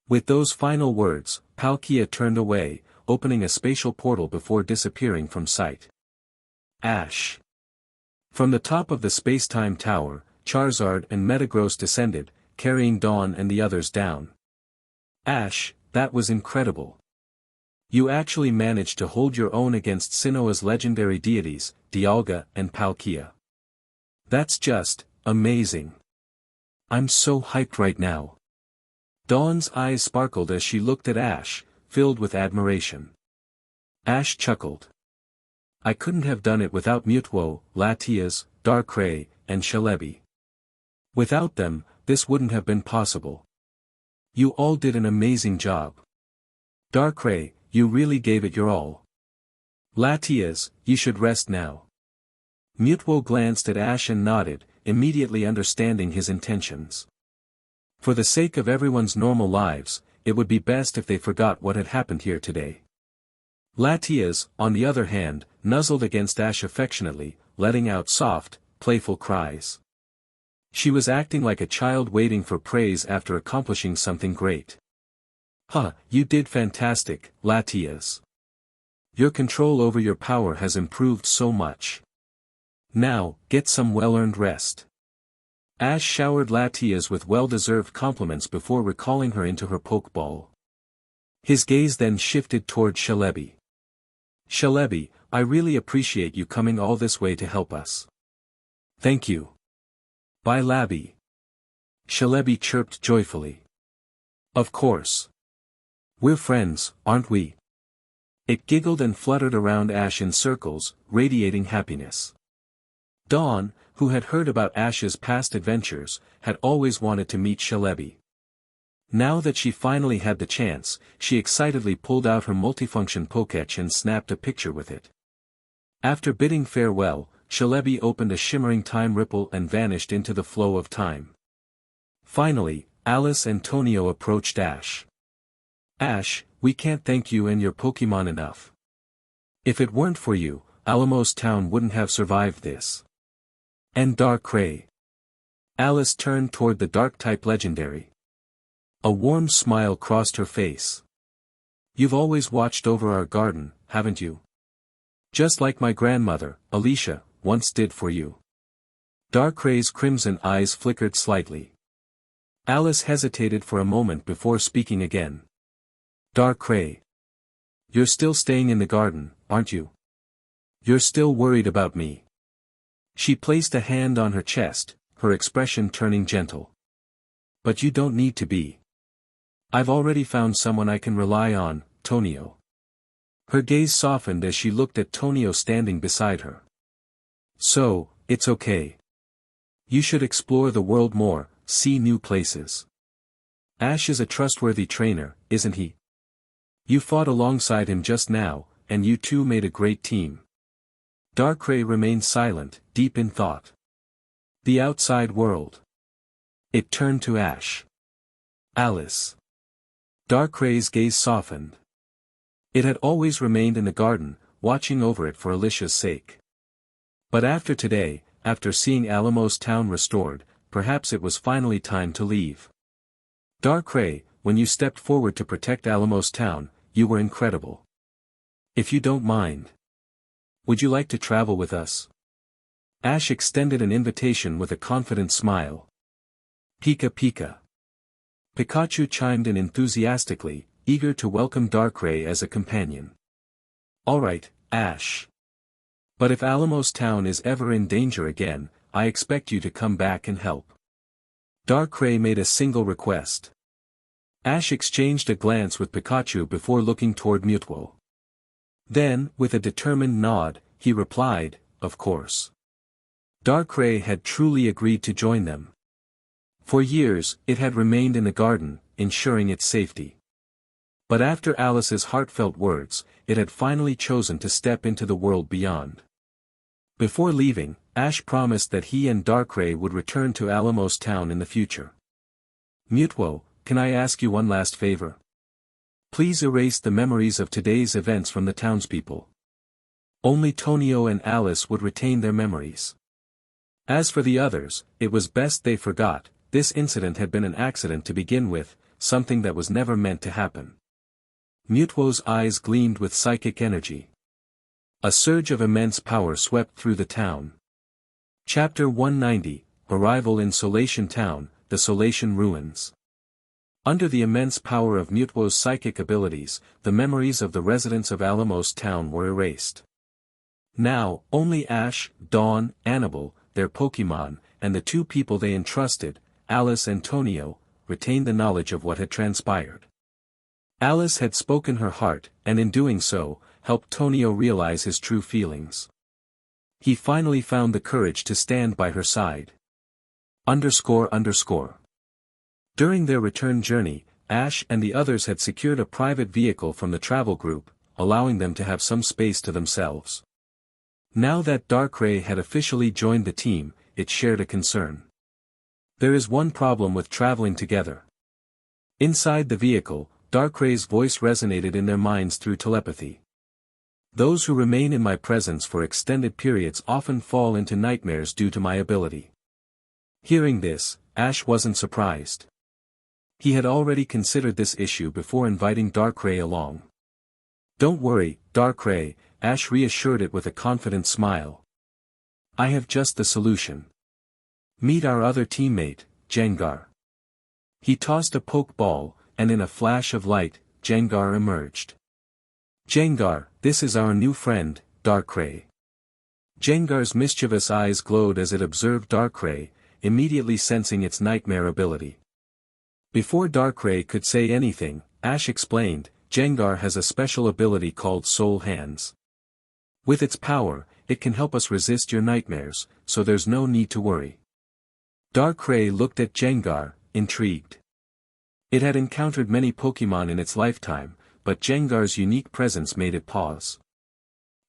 With those final words, Palkia turned away, opening a spatial portal before disappearing from sight. Ash. From the top of the space-time tower, Charizard and Metagross descended, carrying Dawn and the others down. Ash, that was incredible. You actually managed to hold your own against Sinnoh's legendary deities, Dialga and Palkia. That's just amazing. I'm so hyped right now. Dawn's eyes sparkled as she looked at Ash, filled with admiration. Ash chuckled. I couldn't have done it without Mutwo, Latias, Darkrai, and Celebi. Without them, this wouldn't have been possible. You all did an amazing job. Darkrai, you really gave it your all. Latias, you should rest now. Mutwo glanced at Ash and nodded, immediately understanding his intentions. For the sake of everyone's normal lives, it would be best if they forgot what had happened here today. Latias, on the other hand, nuzzled against Ash affectionately, letting out soft, playful cries. She was acting like a child waiting for praise after accomplishing something great. Huh, you did fantastic, Latias. Your control over your power has improved so much. Now, get some well-earned rest. Ash showered Latias with well-deserved compliments before recalling her into her Pokeball. His gaze then shifted toward Celebi. Celebi, I really appreciate you coming all this way to help us. Thank you. Bye Labby. Celebi chirped joyfully. Of course. We're friends, aren't we? It giggled and fluttered around Ash in circles, radiating happiness. Dawn, who had heard about Ash's past adventures, had always wanted to meet Celebi. Now that she finally had the chance, she excitedly pulled out her multifunction Pokétch and snapped a picture with it. After bidding farewell, Celebi opened a shimmering time ripple and vanished into the flow of time. Finally, Alice and Tonio approached Ash. Ash, we can't thank you and your Pokémon enough. If it weren't for you, Alamos Town wouldn't have survived this. And Darkrai. Alice turned toward the Dark-type Legendary. A warm smile crossed her face. You've always watched over our garden, haven't you? Just like my grandmother, Alicia, once did for you. Darkray's crimson eyes flickered slightly. Alice hesitated for a moment before speaking again. Darkrai. You're still staying in the garden, aren't you? You're still worried about me. She placed a hand on her chest, her expression turning gentle. But you don't need to be. I've already found someone I can rely on, Tonio. Her gaze softened as she looked at Tonio standing beside her. So, it's okay. You should explore the world more, see new places. Ash is a trustworthy trainer, isn't he? You fought alongside him just now, and you two made a great team. Darkrai remained silent, deep in thought. The outside world. It turned to Ash. Alice. Darkray's gaze softened. It had always remained in the garden, watching over it for Alicia's sake. But after today, after seeing Alamos Town restored, perhaps it was finally time to leave. Darkrai, when you stepped forward to protect Alamos Town, you were incredible. If you don't mind. Would you like to travel with us? Ash extended an invitation with a confident smile. Pika Pika. Pikachu chimed in enthusiastically, eager to welcome Darkrai as a companion. Alright, Ash. But if Alamos Town is ever in danger again, I expect you to come back and help. Darkrai made a single request. Ash exchanged a glance with Pikachu before looking toward Mutwo. Then, with a determined nod, he replied, of course. Darkrai had truly agreed to join them. For years, it had remained in the garden, ensuring its safety. But after Alice's heartfelt words, it had finally chosen to step into the world beyond. Before leaving, Ash promised that he and Darkrai would return to Alamos Town in the future. Mutwo, can I ask you one last favor? Please erase the memories of today's events from the townspeople. Only Tonio and Alice would retain their memories. As for the others, it was best they forgot. This incident had been an accident to begin with, something that was never meant to happen. Mutwo's eyes gleamed with psychic energy. A surge of immense power swept through the town. Chapter 190, Arrival in Solation Town, the Solation Ruins. Under the immense power of Mutwo's psychic abilities, the memories of the residents of Alamos Town were erased. Now, only Ash, Dawn, Annabelle, their Pokémon, and the two people they entrusted, Alice and Tonio, retained the knowledge of what had transpired. Alice had spoken her heart, and in doing so, helped Tonio realize his true feelings. He finally found the courage to stand by her side. __. During their return journey, Ash and the others had secured a private vehicle from the travel group, allowing them to have some space to themselves. Now that Darkrai had officially joined the team, it shared a concern. There is one problem with traveling together. Inside the vehicle, Darkray's voice resonated in their minds through telepathy. Those who remain in my presence for extended periods often fall into nightmares due to my ability. Hearing this, Ash wasn't surprised. He had already considered this issue before inviting Darkrai along. Don't worry, Darkrai, Ash reassured it with a confident smile. I have just the solution. Meet our other teammate, Gengar. He tossed a Pokeball, and in a flash of light, Gengar emerged. Gengar, this is our new friend, Darkrai. Gengar's mischievous eyes glowed as it observed Darkrai, immediately sensing its nightmare ability. Before Darkrai could say anything, Ash explained, Gengar has a special ability called Soul Hands. With its power, it can help us resist your nightmares, so there's no need to worry. Darkrai looked at Gengar, intrigued. It had encountered many Pokémon in its lifetime, but Gengar's unique presence made it pause.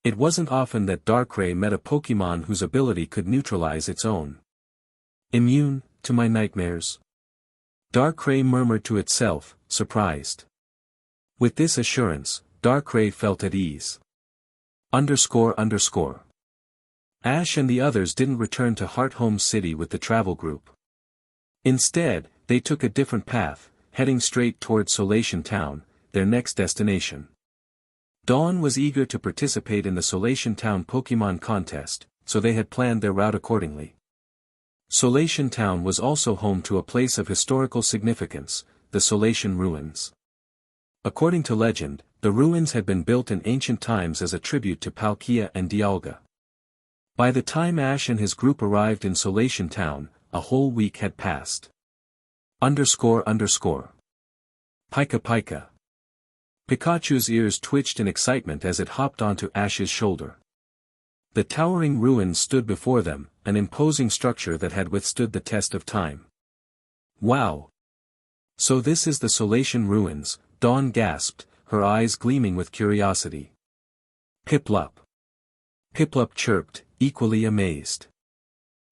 It wasn't often that Darkrai met a Pokémon whose ability could neutralize its own. Immune to my nightmares? Darkrai murmured to itself, surprised. With this assurance, Darkrai felt at ease. __. Ash and the others didn't return to Hearthome City with the travel group. Instead, they took a different path, heading straight toward Solation Town, their next destination. Dawn was eager to participate in the Solation Town Pokémon contest, so they had planned their route accordingly. Solation Town was also home to a place of historical significance, the Solation Ruins. According to legend, the ruins had been built in ancient times as a tribute to Palkia and Dialga. By the time Ash and his group arrived in Solation Town, a whole week had passed. __. Pika Pika. Pikachu's ears twitched in excitement as it hopped onto Ash's shoulder. The towering ruins stood before them, an imposing structure that had withstood the test of time. Wow! So this is the Solation Ruins, Dawn gasped, her eyes gleaming with curiosity. Piplup. Piplup chirped, equally amazed.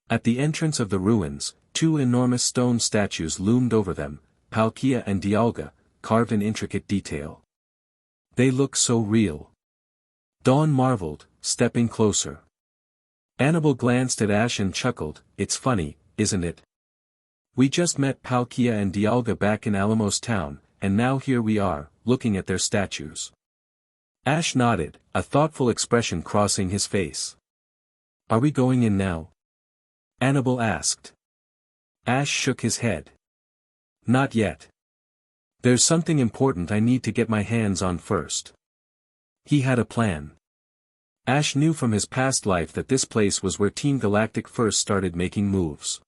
At the entrance of the ruins, two enormous stone statues loomed over them, Palkia and Dialga, carved in intricate detail. They look so real. Dawn marveled, stepping closer. Annabelle glanced at Ash and chuckled, it's funny, isn't it? We just met Palkia and Dialga back in Alamos Town, and now here we are, looking at their statues. Ash nodded, a thoughtful expression crossing his face. Are we going in now? Annabelle asked. Ash shook his head. Not yet. There's something important I need to get my hands on first. He had a plan. Ash knew from his past life that this place was where Team Galactic first started making moves.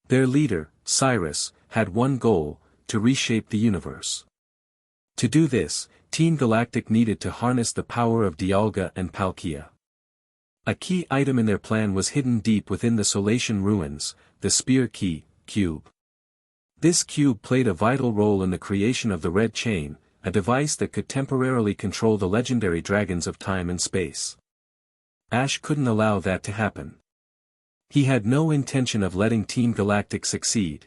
Their leader, Cyrus, had one goal, to reshape the universe. To do this, Team Galactic needed to harness the power of Dialga and Palkia. A key item in their plan was hidden deep within the Solation Ruins, the Spear Key, Cube. This cube played a vital role in the creation of the Red Chain, a device that could temporarily control the legendary dragons of time and space. Ash couldn't allow that to happen. He had no intention of letting Team Galactic succeed.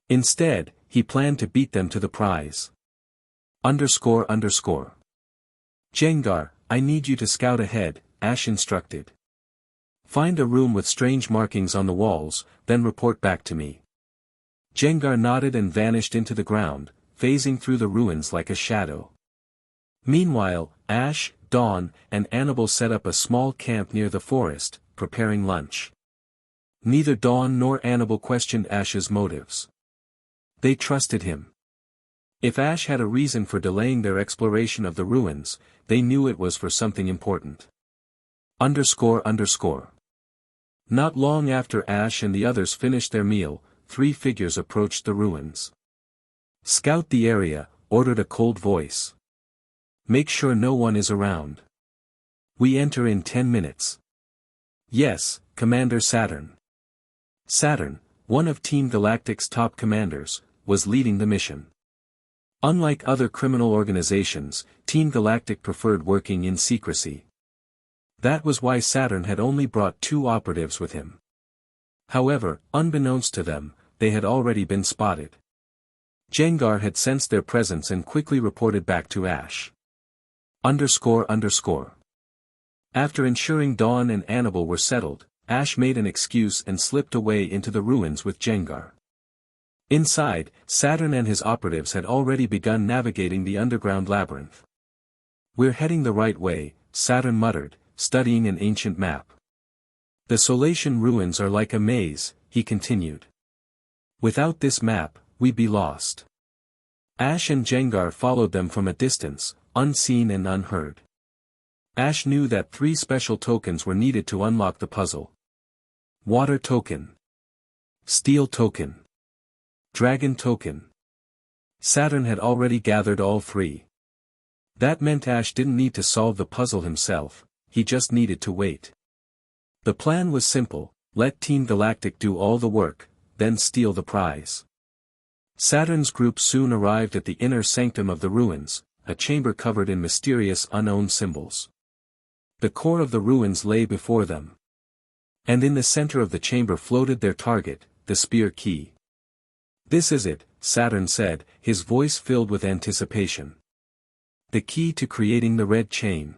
Instead, he planned to beat them to the prize. __. Gengar, I need you to scout ahead, Ash instructed. Find a room with strange markings on the walls, then report back to me. Gengar nodded and vanished into the ground, phasing through the ruins like a shadow. Meanwhile, Ash, Dawn, and Annabelle set up a small camp near the forest, preparing lunch. Neither Dawn nor Annabelle questioned Ash's motives. They trusted him. If Ash had a reason for delaying their exploration of the ruins, they knew it was for something important. __. Not long after Ash and the others finished their meal, three figures approached the ruins. Scout the area, ordered a cold voice. Make sure no one is around. We enter in 10 minutes. Yes, Commander Saturn. Saturn, one of Team Galactic's top commanders, was leading the mission. Unlike other criminal organizations, Team Galactic preferred working in secrecy. That was why Saturn had only brought 2 operatives with him. However, unbeknownst to them, they had already been spotted. Jengar had sensed their presence and quickly reported back to Ash. __. After ensuring Dawn and Annabelle were settled, Ash made an excuse and slipped away into the ruins with Jengar. Inside, Saturn and his operatives had already begun navigating the underground labyrinth. We're heading the right way, Saturn muttered, studying an ancient map. The Solation ruins are like a maze, he continued. Without this map, we'd be lost. Ash and Jengar followed them from a distance, unseen and unheard. Ash knew that 3 special tokens were needed to unlock the puzzle. Water token. Steel token. Dragon token. Saturn had already gathered all 3. That meant Ash didn't need to solve the puzzle himself, he just needed to wait. The plan was simple, let Team Galactic do all the work, then steal the prize. Saturn's group soon arrived at the inner sanctum of the ruins, a chamber covered in mysterious unknown symbols. The core of the ruins lay before them. And in the center of the chamber floated their target, the spear key. This is it, Saturn said, his voice filled with anticipation. The key to creating the red chain.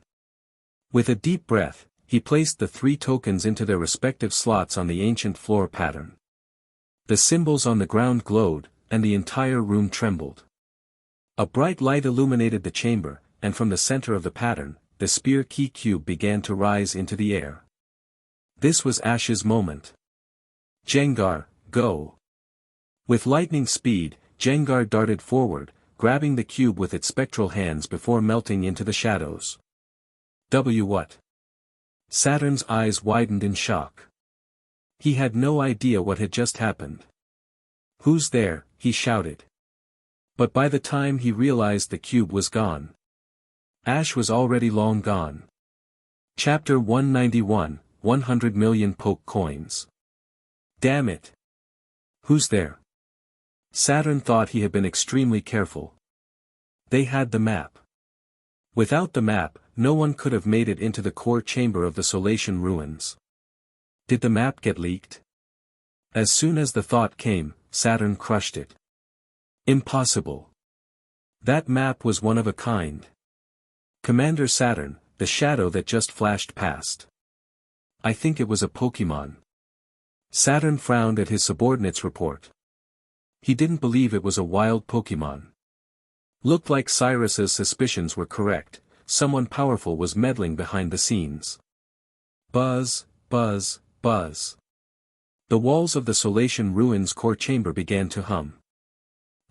With a deep breath, he placed the 3 tokens into their respective slots on the ancient floor pattern. The symbols on the ground glowed, and the entire room trembled. A bright light illuminated the chamber, and from the center of the pattern, the spear key cube began to rise into the air. This was Ash's moment. Jengar, go! With lightning speed, Jengar darted forward, grabbing the cube with its spectral hands before melting into the shadows. What? Saturn's eyes widened in shock. He had no idea what had just happened. Who's there? He shouted. But by the time he realized the cube was gone, Ash was already long gone. Chapter 191, 100 million poke coins. Damn it! Who's there? Saturn thought he had been extremely careful. They had the map. Without the map, no one could have made it into the core chamber of the Solation ruins. Did the map get leaked? As soon as the thought came, Saturn crushed it. Impossible. That map was one of a kind. Commander Saturn, the shadow that just flashed past. I think it was a Pokémon. Saturn frowned at his subordinate's report. He didn't believe it was a wild Pokémon. Looked like Cyrus's suspicions were correct, someone powerful was meddling behind the scenes. Buzz, buzz, buzz. The walls of the Solation ruins core chamber began to hum.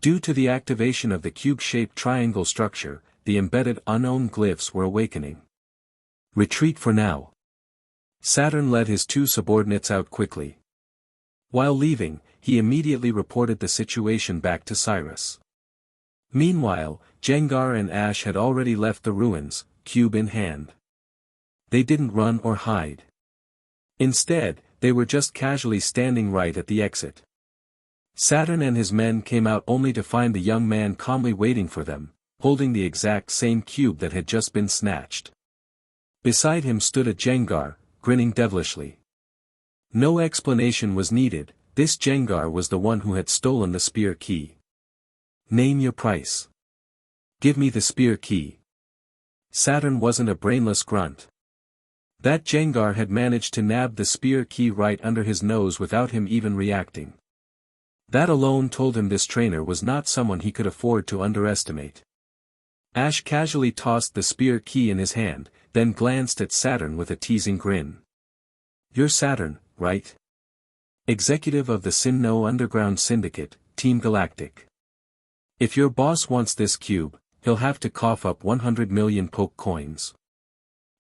Due to the activation of the cube-shaped triangle structure, the embedded unknown glyphs were awakening. Retreat for now. Saturn led his 2 subordinates out quickly. While leaving, he immediately reported the situation back to Cyrus. Meanwhile, Jengar and Ash had already left the ruins, cube in hand. They didn't run or hide. Instead, they were just casually standing right at the exit. Saturn and his men came out only to find the young man calmly waiting for them, holding the exact same cube that had just been snatched. Beside him stood a Jengar, grinning devilishly. No explanation was needed, this Jengar was the one who had stolen the spear key. Name your price. Give me the spear key. Saturn wasn't a brainless grunt. That Jengar had managed to nab the spear key right under his nose without him even reacting. That alone told him this trainer was not someone he could afford to underestimate. Ash casually tossed the spear key in his hand, then glanced at Saturn with a teasing grin. You're Saturn, right? Executive of the Sinnoh Underground Syndicate, Team Galactic. If your boss wants this cube, he'll have to cough up 100 million poke coins.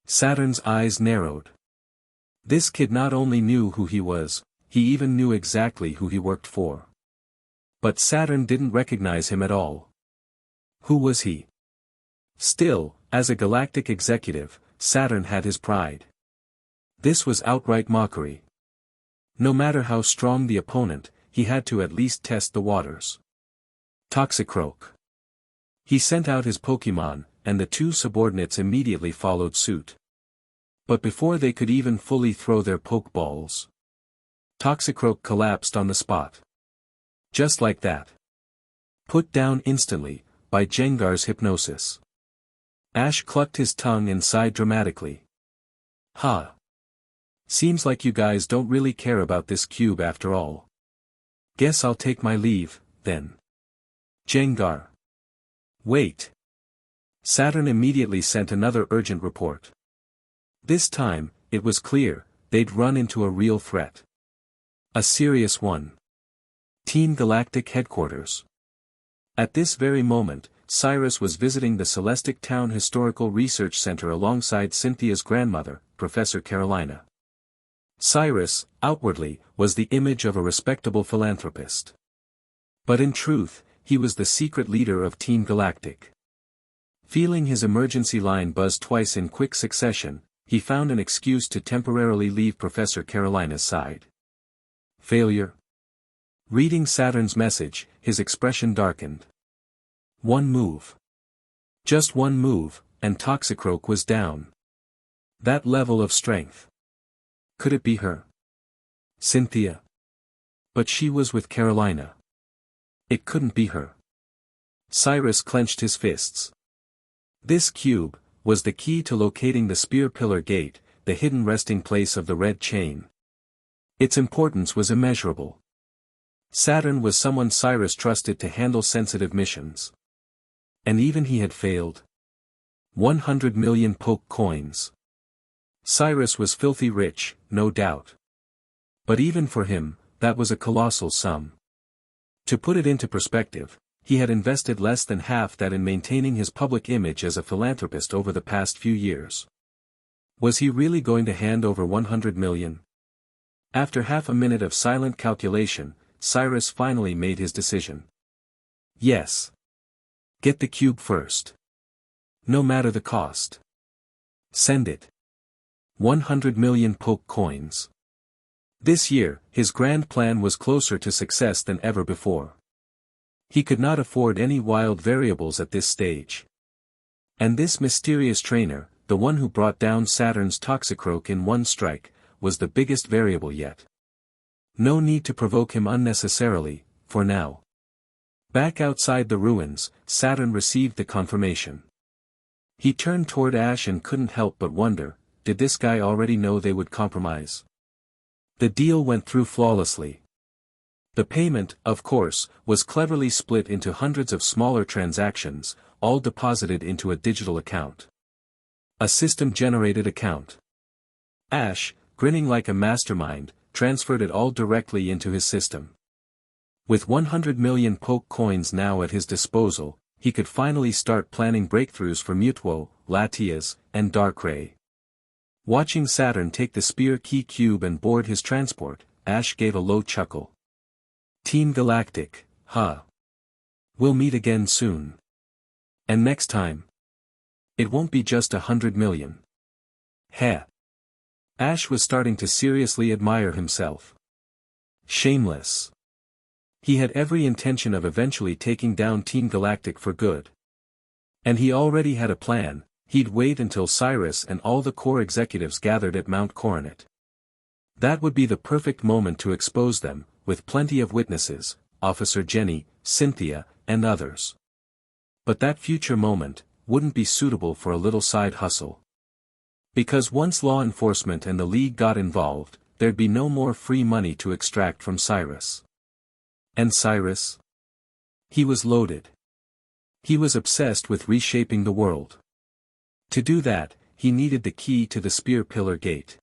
Saturn's eyes narrowed. This kid not only knew who he was, he even knew exactly who he worked for. But Saturn didn't recognize him at all. Who was he? Still, As a galactic executive, Saturn had his pride. This was outright mockery. No matter how strong the opponent, he had to at least test the waters. Toxicroak. He sent out his Pokémon, and the two subordinates immediately followed suit. But before they could even fully throw their Pokeballs, Toxicroak collapsed on the spot. Just like that. Put down instantly, by Jengar's hypnosis. Ash clucked his tongue and sighed dramatically. Ha! Seems like you guys don't really care about this cube after all. Guess I'll take my leave, then. Jengar. Wait. Saturn immediately sent another urgent report. This time, it was clear, they'd run into a real threat. A serious one. Team Galactic Headquarters. At this very moment, Cyrus was visiting the Celestic Town Historical Research Center alongside Cynthia's grandmother, Professor Carolina. Cyrus, outwardly, was the image of a respectable philanthropist. But in truth, he was the secret leader of Team Galactic. Feeling his emergency line buzz twice in quick succession, he found an excuse to temporarily leave Professor Carolina's side. Failure? Reading Saturn's message, his expression darkened. One move. Just one move, and Toxicroak was down. That level of strength. Could it be her? Cynthia? But she was with Carolina. It couldn't be her. Cyrus clenched his fists. This cube was the key to locating the Spear Pillar Gate, the hidden resting place of the Red Chain. Its importance was immeasurable. Saturn was someone Cyrus trusted to handle sensitive missions. And even he had failed. 100 million poke coins. Cyrus was filthy rich, no doubt. But even for him, that was a colossal sum. To put it into perspective, he had invested less than half that in maintaining his public image as a philanthropist over the past few years. Was he really going to hand over 100 million? After half a minute of silent calculation, Cyrus finally made his decision. Yes. Get the cube first. No matter the cost. Send it. 100 million poke coins. This year, his grand plan was closer to success than ever before. He could not afford any wild variables at this stage. And this mysterious trainer, the one who brought down Saturn's Toxicroak in one strike, was the biggest variable yet. No need to provoke him unnecessarily, for now. Back outside the ruins, Saturn received the confirmation. He turned toward Ash and couldn't help but wonder, did this guy already know they would compromise? The deal went through flawlessly. The payment, of course, was cleverly split into hundreds of smaller transactions, all deposited into a digital account. A system-generated account. Ash, grinning like a mastermind, transferred it all directly into his system. With 100 million poke coins now at his disposal, he could finally start planning breakthroughs for Mutuo, Latias, and Darkrai. Watching Saturn take the Spear Key Cube and board his transport, Ash gave a low chuckle. Team Galactic, huh? We'll meet again soon. And next time, it won't be just 100 million. Heh. Ash was starting to seriously admire himself. Shameless. He had every intention of eventually taking down Team Galactic for good. And he already had a plan. He'd wait until Cyrus and all the core executives gathered at Mount Coronet. That would be the perfect moment to expose them, with plenty of witnesses, Officer Jenny, Cynthia, and others. But that future moment wouldn't be suitable for a little side hustle. Because once law enforcement and the League got involved, there'd be no more free money to extract from Cyrus. And Cyrus? He was loaded. He was obsessed with reshaping the world. To do that, he needed the key to the Spear Pillar Gate.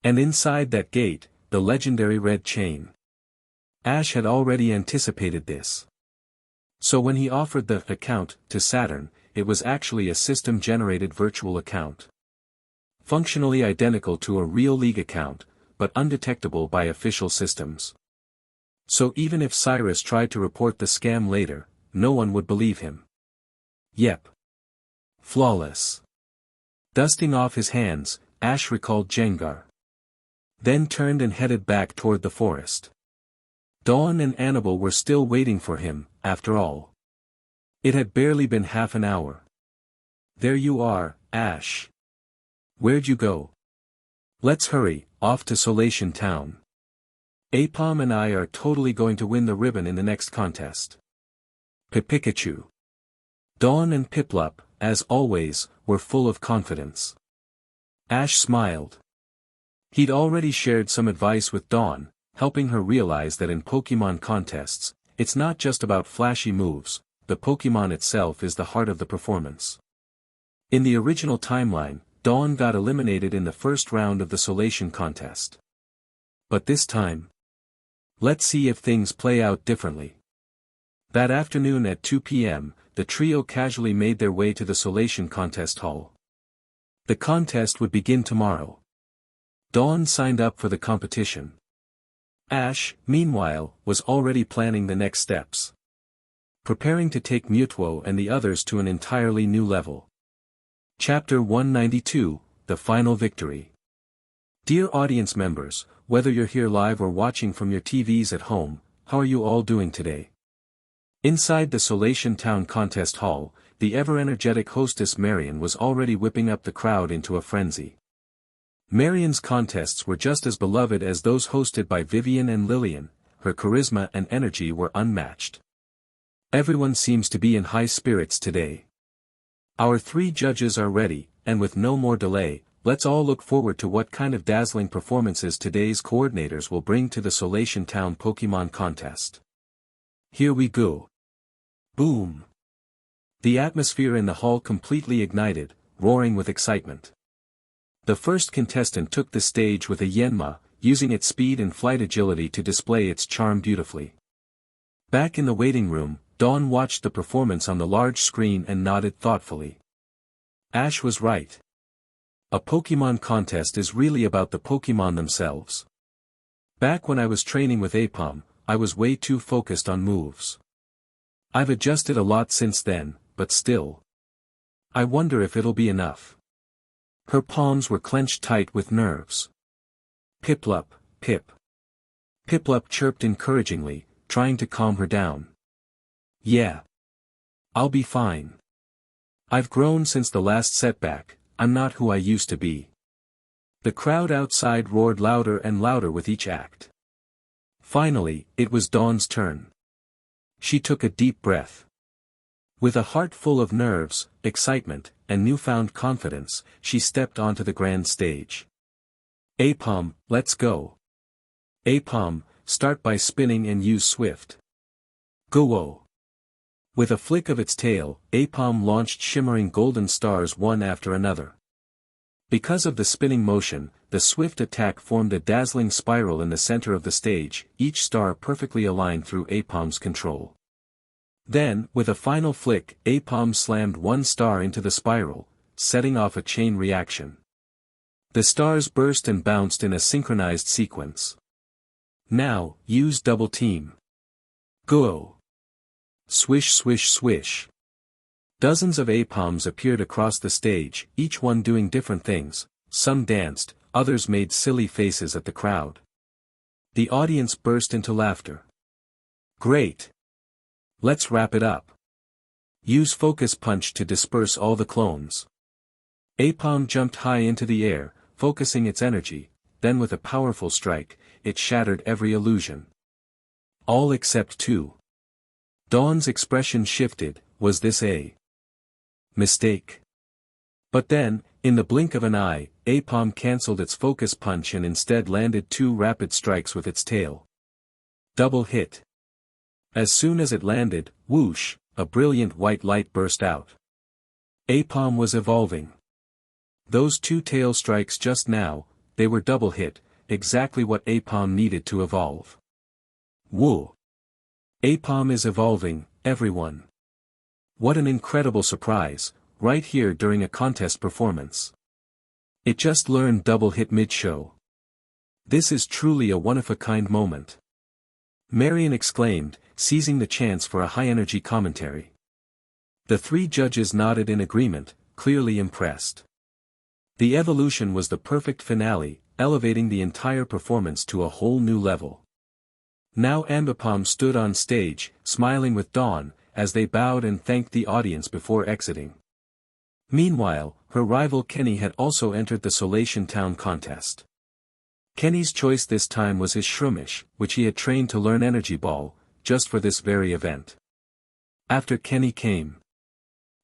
And inside that gate, the legendary Red Chain. Ash had already anticipated this. So when he offered the account to Saturn, it was actually a system-generated virtual account. Functionally identical to a real League account, but undetectable by official systems. So even if Cyrus tried to report the scam later, no one would believe him. Yep. Flawless. Dusting off his hands, Ash recalled Jengar. Then turned and headed back toward the forest. Dawn and Annabelle were still waiting for him, after all. It had barely been half an hour. There you are, Ash. Where'd you go? Let's hurry, off to Solation Town. Apom and I are totally going to win the ribbon in the next contest. Pikachu. Dawn and Piplup, as always, were full of confidence. Ash smiled. He'd already shared some advice with Dawn, helping her realize that in Pokémon contests, it's not just about flashy moves, the Pokémon itself is the heart of the performance. In the original timeline, Dawn got eliminated in the first round of the Solation contest. But this time, let's see if things play out differently. That afternoon at 2 p.m., the trio casually made their way to the Solation contest hall. The contest would begin tomorrow. Dawn signed up for the competition. Ash, meanwhile, was already planning the next steps. Preparing to take Mutuo and the others to an entirely new level. Chapter 192, The Final Victory. Dear audience members, whether you're here live or watching from your TVs at home, how are you all doing today? Inside the Solation Town Contest Hall, the ever-energetic hostess Marion was already whipping up the crowd into a frenzy. Marion's contests were just as beloved as those hosted by Vivian and Lillian, her charisma and energy were unmatched. Everyone seems to be in high spirits today. Our 3 judges are ready, and with no more delay, let's all look forward to what kind of dazzling performances today's coordinators will bring to the Solation Town Pokémon contest. Here we go. Boom! The atmosphere in the hall completely ignited, roaring with excitement. The first contestant took the stage with a Yanma, using its speed and flight agility to display its charm beautifully. Back in the waiting room, Dawn watched the performance on the large screen and nodded thoughtfully. Ash was right. A Pokémon contest is really about the Pokémon themselves. Back when I was training with Apom, I was way too focused on moves. I've adjusted a lot since then, but still. I wonder if it'll be enough. Her palms were clenched tight with nerves. Piplup, Pip. Piplup chirped encouragingly, trying to calm her down. Yeah. I'll be fine. I've grown since the last setback, I'm not who I used to be. The crowd outside roared louder and louder with each act. Finally, it was Dawn's turn. She took a deep breath. With a heart full of nerves, excitement, and newfound confidence, she stepped onto the grand stage. Apom, let's go. Apom, start by spinning and use Swift. Go-o. With a flick of its tail, Apom launched shimmering golden stars one after another. Because of the spinning motion, the swift attack formed a dazzling spiral in the center of the stage, each star perfectly aligned through Apom's control. Then, with a final flick, Apom slammed one star into the spiral, setting off a chain reaction. The stars burst and bounced in a synchronized sequence. Now, use double team. Go! Swish swish swish. Dozens of Apoms appeared across the stage, each one doing different things. Some danced, others made silly faces at the crowd. The audience burst into laughter. Great! Let's wrap it up. Use Focus Punch to disperse all the clones. Apom jumped high into the air, focusing its energy, then with a powerful strike, it shattered every illusion. All except 2. Dawn's expression shifted. Was this a mistake? But then, in the blink of an eye, Apom cancelled its Focus Punch and instead landed 2 rapid strikes with its tail. Double hit. As soon as it landed, whoosh, a brilliant white light burst out. Apom was evolving. Those 2 tail strikes just now, they were double hit, exactly what Apom needed to evolve. Whoa! Apom is evolving, everyone. What an incredible surprise, right here during a contest performance. It just learned double hit mid-show. This is truly a one-of-a-kind moment. Marion exclaimed, seizing the chance for a high-energy commentary. The 3 judges nodded in agreement, clearly impressed. The evolution was the perfect finale, elevating the entire performance to a whole new level. Now Ambipom stood on stage, smiling with Dawn, as they bowed and thanked the audience before exiting. Meanwhile, her rival Kenny had also entered the Solation Town contest. Kenny's choice this time was his Shroomish, which he had trained to learn Energy Ball, just for this very event. After Kenny came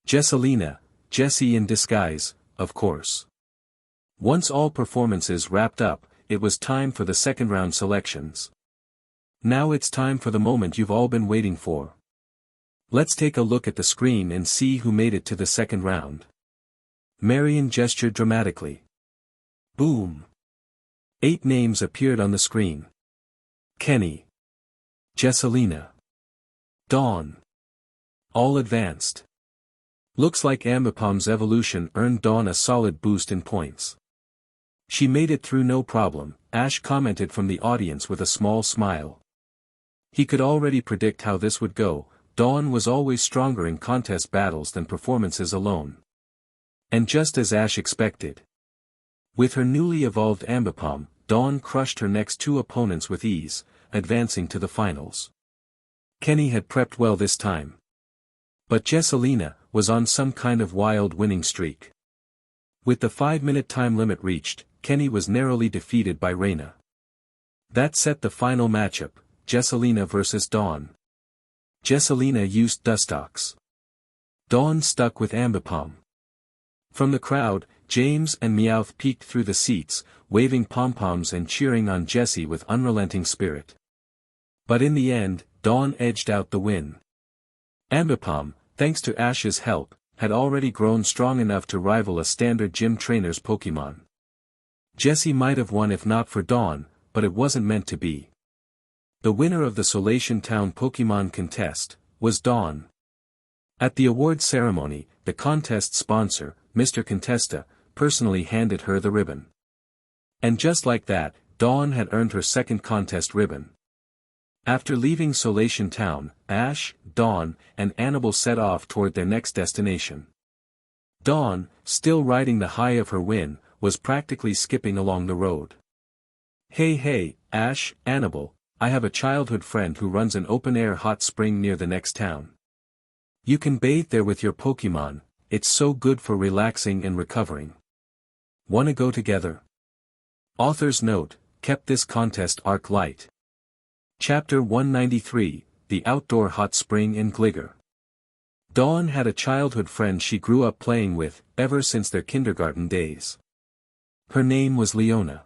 Jessalina, Jessie in disguise, of course. Once all performances wrapped up, it was time for the second round selections. Now it's time for the moment you've all been waiting for. Let's take a look at the screen and see who made it to the second round. Marion gestured dramatically. Boom! 8 names appeared on the screen. Kenny, Jessalina, Dawn. All advanced. Looks like Ambipom's evolution earned Dawn a solid boost in points. She made it through no problem, Ash commented from the audience with a small smile. He could already predict how this would go. Dawn was always stronger in contest battles than performances alone. And just as Ash expected. With her newly evolved Ambipom, Dawn crushed her next 2 opponents with ease, advancing to the finals. Kenny had prepped well this time. But Jessalina was on some kind of wild winning streak. With the 5-minute time limit reached, Kenny was narrowly defeated by Reina. That set the final matchup, Jessalina versus Dawn. Jessalina used Dustox. Dawn stuck with Ambipom. From the crowd, James and Meowth peeked through the seats, waving pom-poms and cheering on Jessie with unrelenting spirit. But in the end, Dawn edged out the win. Ambipom, thanks to Ash's help, had already grown strong enough to rival a standard gym trainer's Pokémon. Jessie might have won if not for Dawn, but it wasn't meant to be. The winner of the Solation Town Pokémon contest was Dawn. At the award ceremony, the contest sponsor, Mr. Contesta, personally handed her the ribbon. And just like that, Dawn had earned her second contest ribbon. After leaving Solation Town, Ash, Dawn, and Annabelle set off toward their next destination. Dawn, still riding the high of her win, was practically skipping along the road. Hey, Ash, Annabelle, I have a childhood friend who runs an open-air hot spring near the next town. You can bathe there with your Pokémon, it's so good for relaxing and recovering. Wanna go together? Author's note, kept this contest arc light. Chapter 193, The Outdoor Hot Spring in Gligger. Dawn had a childhood friend she grew up playing with, ever since their kindergarten days. Her name was Leona.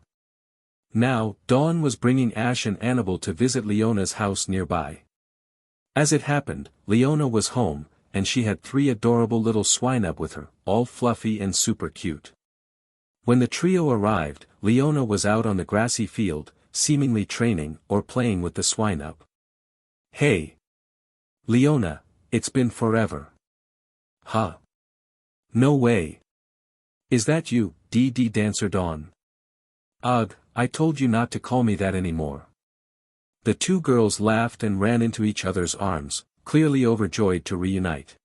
Now, Dawn was bringing Ash and Annabelle to visit Leona's house nearby. As it happened, Leona was home, and she had 3 adorable little swine-up with her, all fluffy and super cute. When the trio arrived, Leona was out on the grassy field, seemingly training or playing with the swine-up. Hey! Leona, it's been forever. Huh? No way. Is that you, DD Dancer Dawn? Ugh, I told you not to call me that anymore. The 2 girls laughed and ran into each other's arms, clearly overjoyed to reunite.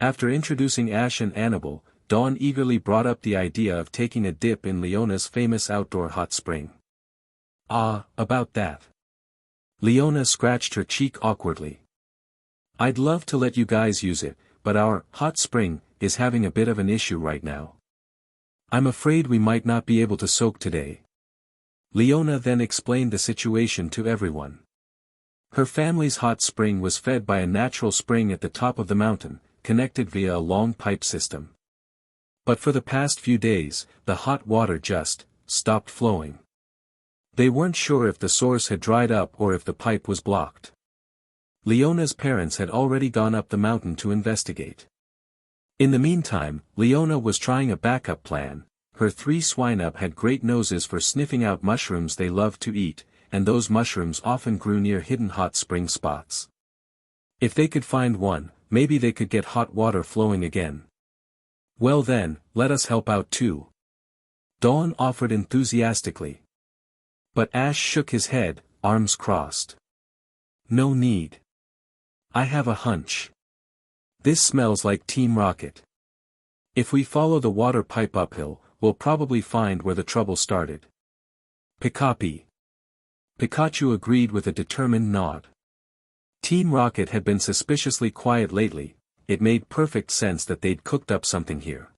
After introducing Ash and Annabelle, Dawn eagerly brought up the idea of taking a dip in Leona's famous outdoor hot spring. About that. Leona scratched her cheek awkwardly. I'd love to let you guys use it, but our hot spring is having a bit of an issue right now. I'm afraid we might not be able to soak today. Leona then explained the situation to everyone. Her family's hot spring was fed by a natural spring at the top of the mountain, connected via a long pipe system. But for the past few days, the hot water just stopped flowing. They weren't sure if the source had dried up or if the pipe was blocked. Leona's parents had already gone up the mountain to investigate. In the meantime, Leona was trying a backup plan. Her 3 swine-up had great noses for sniffing out mushrooms they loved to eat, and those mushrooms often grew near hidden hot spring spots. If they could find one, maybe they could get hot water flowing again. Well then, let us help out too. Dawn offered enthusiastically. But Ash shook his head, arms crossed. No need. I have a hunch. This smells like Team Rocket. If we follow the water pipe uphill, we'll probably find where the trouble started. Pikapi. Pikachu agreed with a determined nod. Team Rocket had been suspiciously quiet lately, it made perfect sense that they'd cooked up something here.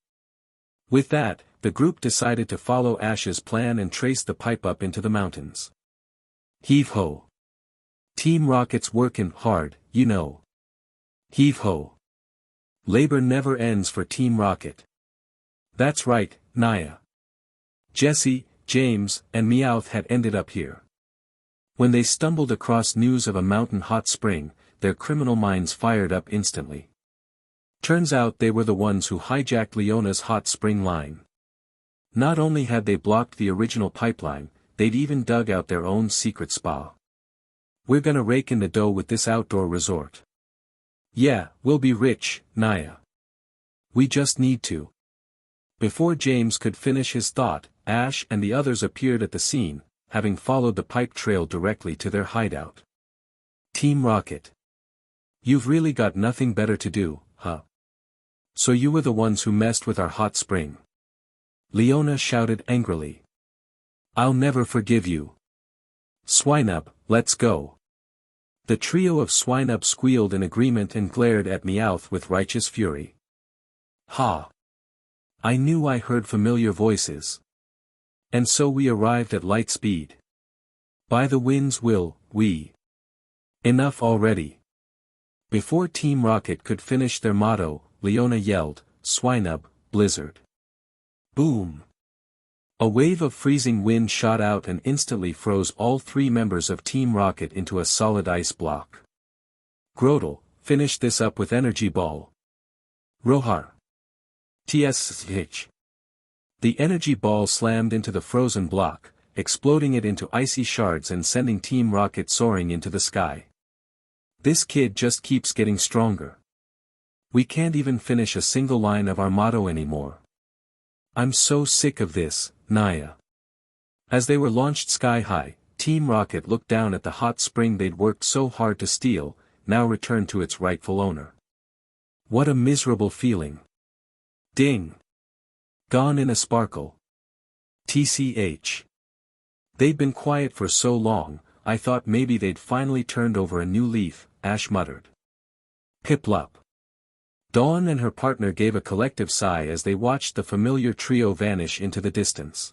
With that, the group decided to follow Ash's plan and trace the pipe up into the mountains. Heave-ho. Team Rocket's workin' hard, you know. Heave-ho. Labor never ends for Team Rocket. That's right, Naya. Jesse, James, and Meowth had ended up here. When they stumbled across news of a mountain hot spring, their criminal minds fired up instantly. Turns out they were the ones who hijacked Leona's hot spring line. Not only had they blocked the original pipeline, they'd even dug out their own secret spa. We're gonna rake in the dough with this outdoor resort. Yeah, we'll be rich, Naya. We just need to. Before James could finish his thought, Ash and the others appeared at the scene, having followed the pipe trail directly to their hideout. Team Rocket. You've really got nothing better to do, huh? So you were the ones who messed with our hot spring. Leona shouted angrily. I'll never forgive you. Swinub, let's go. The trio of Swinub squealed in agreement and glared at Meowth with righteous fury. Ha! I knew I heard familiar voices. And so we arrived at light speed. By the winds will, we. Enough already. Before Team Rocket could finish their motto, Leona yelled, Swinub, blizzard. Boom! A wave of freezing wind shot out and instantly froze all three members of Team Rocket into a solid ice block. Grotle, finish this up with Energy Ball. Rohar. Tsh. The Energy Ball slammed into the frozen block, exploding it into icy shards and sending Team Rocket soaring into the sky. This kid just keeps getting stronger. We can't even finish a single line of our motto anymore. I'm so sick of this, Naya. As they were launched sky-high, Team Rocket looked down at the hot spring they'd worked so hard to steal, now returned to its rightful owner. What a miserable feeling. Ding! Gone in a sparkle. TCH. They'd been quiet for so long, I thought maybe they'd finally turned over a new leaf, Ash muttered. Piplup. Dawn and her partner gave a collective sigh as they watched the familiar trio vanish into the distance.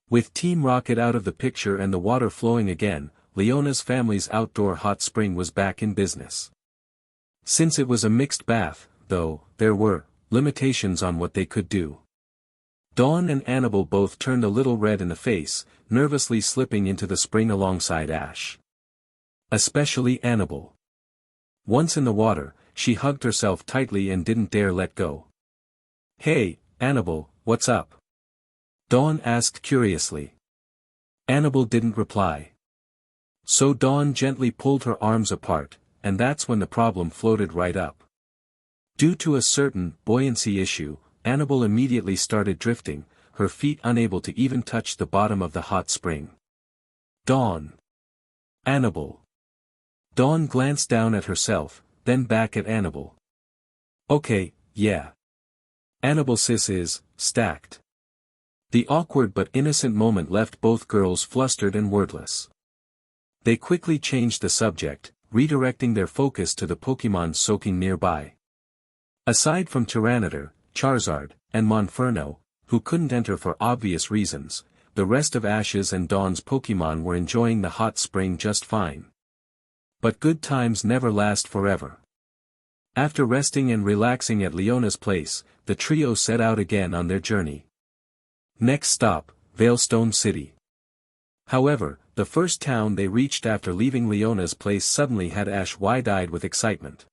With Team Rocket out of the picture and the water flowing again, Leona's family's outdoor hot spring was back in business. Since it was a mixed bath, though, there were limitations on what they could do. Dawn and Annabelle both turned a little red in the face, nervously slipping into the spring alongside Ash. Especially Annabelle. Once in the water, she hugged herself tightly and didn't dare let go. Hey, Annabelle, what's up? Dawn asked curiously. Annabelle didn't reply. So Dawn gently pulled her arms apart, and that's when the problem floated right up. Due to a certain buoyancy issue, Annabelle immediately started drifting, her feet unable to even touch the bottom of the hot spring. Dawn. Annabelle. Dawn glanced down at herself, then back at Annabelle. Okay, yeah. Annabelle sis is, stacked. The awkward but innocent moment left both girls flustered and wordless. They quickly changed the subject, redirecting their focus to the Pokémon soaking nearby. Aside from Tyranitar, Charizard, and Monferno, who couldn't enter for obvious reasons, the rest of Ash's and Dawn's Pokémon were enjoying the hot spring just fine. But good times never last forever. After resting and relaxing at Leona's place, the trio set out again on their journey. Next stop, Veilstone City. However, the first town they reached after leaving Leona's place suddenly had Ash wide-eyed with excitement.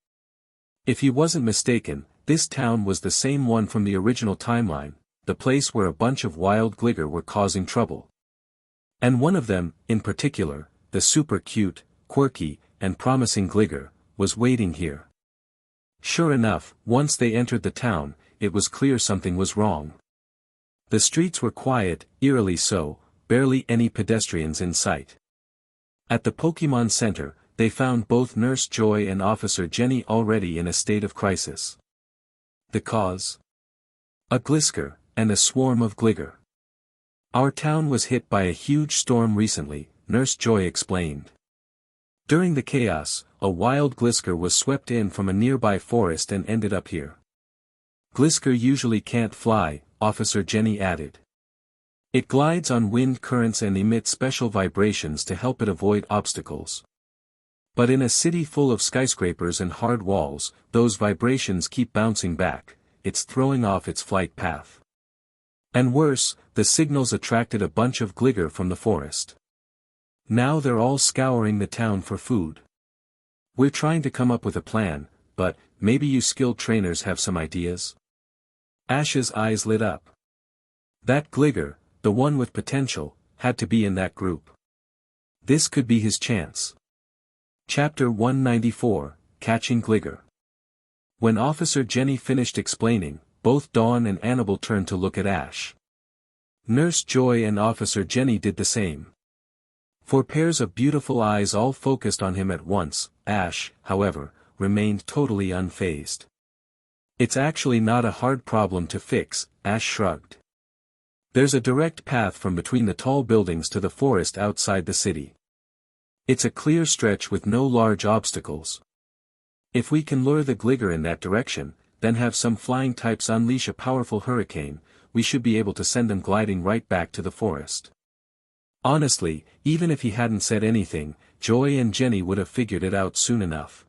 If he wasn't mistaken, this town was the same one from the original timeline, the place where a bunch of wild Gligger were causing trouble. And one of them, in particular, the super cute, quirky, and promising Gligger, was waiting here. Sure enough, once they entered the town, it was clear something was wrong. The streets were quiet, eerily so, barely any pedestrians in sight. At the Pokémon Center, they found both Nurse Joy and Officer Jenny already in a state of crisis. The cause? A Glisker, and a swarm of Gligar. Our town was hit by a huge storm recently, Nurse Joy explained. During the chaos, a wild Glisker was swept in from a nearby forest and ended up here. Glisker usually can't fly, Officer Jenny added. It glides on wind currents and emits special vibrations to help it avoid obstacles. But in a city full of skyscrapers and hard walls, those vibrations keep bouncing back, it's throwing off its flight path. And worse, the signals attracted a bunch of Gligar from the forest. Now they're all scouring the town for food. We're trying to come up with a plan, but maybe you skilled trainers have some ideas? Ash's eyes lit up. That Gligar, the one with potential, had to be in that group. This could be his chance. Chapter 194, Catching Gligar. When Officer Jenny finished explaining, both Dawn and Annabelle turned to look at Ash. Nurse Joy and Officer Jenny did the same. 4 pairs of beautiful eyes all focused on him at once. Ash, however, remained totally unfazed. It's actually not a hard problem to fix, Ash shrugged. There's a direct path from between the tall buildings to the forest outside the city. It's a clear stretch with no large obstacles. If we can lure the Gligar in that direction, then have some flying types unleash a powerful hurricane, we should be able to send them gliding right back to the forest. Honestly, even if he hadn't said anything, Joy and Jenny would have figured it out soon enough.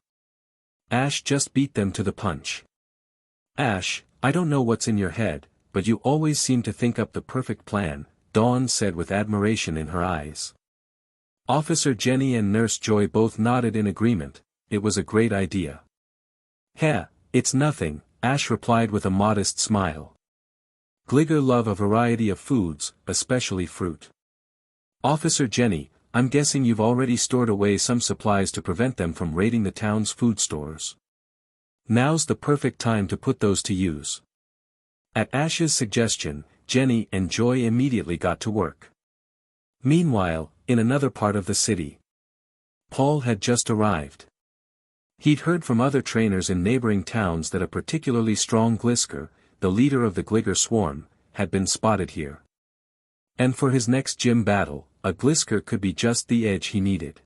Ash just beat them to the punch. Ash, I don't know what's in your head, but you always seem to think up the perfect plan, Dawn said with admiration in her eyes. Officer Jenny and Nurse Joy both nodded in agreement. It was a great idea. Heh, it's nothing, Ash replied with a modest smile. Gligar love a variety of foods, especially fruit. Officer Jenny, I'm guessing you've already stored away some supplies to prevent them from raiding the town's food stores. Now's the perfect time to put those to use. At Ash's suggestion, Jenny and Joy immediately got to work. Meanwhile, in another part of the city, Paul had just arrived. He'd heard from other trainers in neighboring towns that a particularly strong Glisker, the leader of the Gligar swarm, had been spotted here. And for his next gym battle, a Glisker could be just the edge he needed.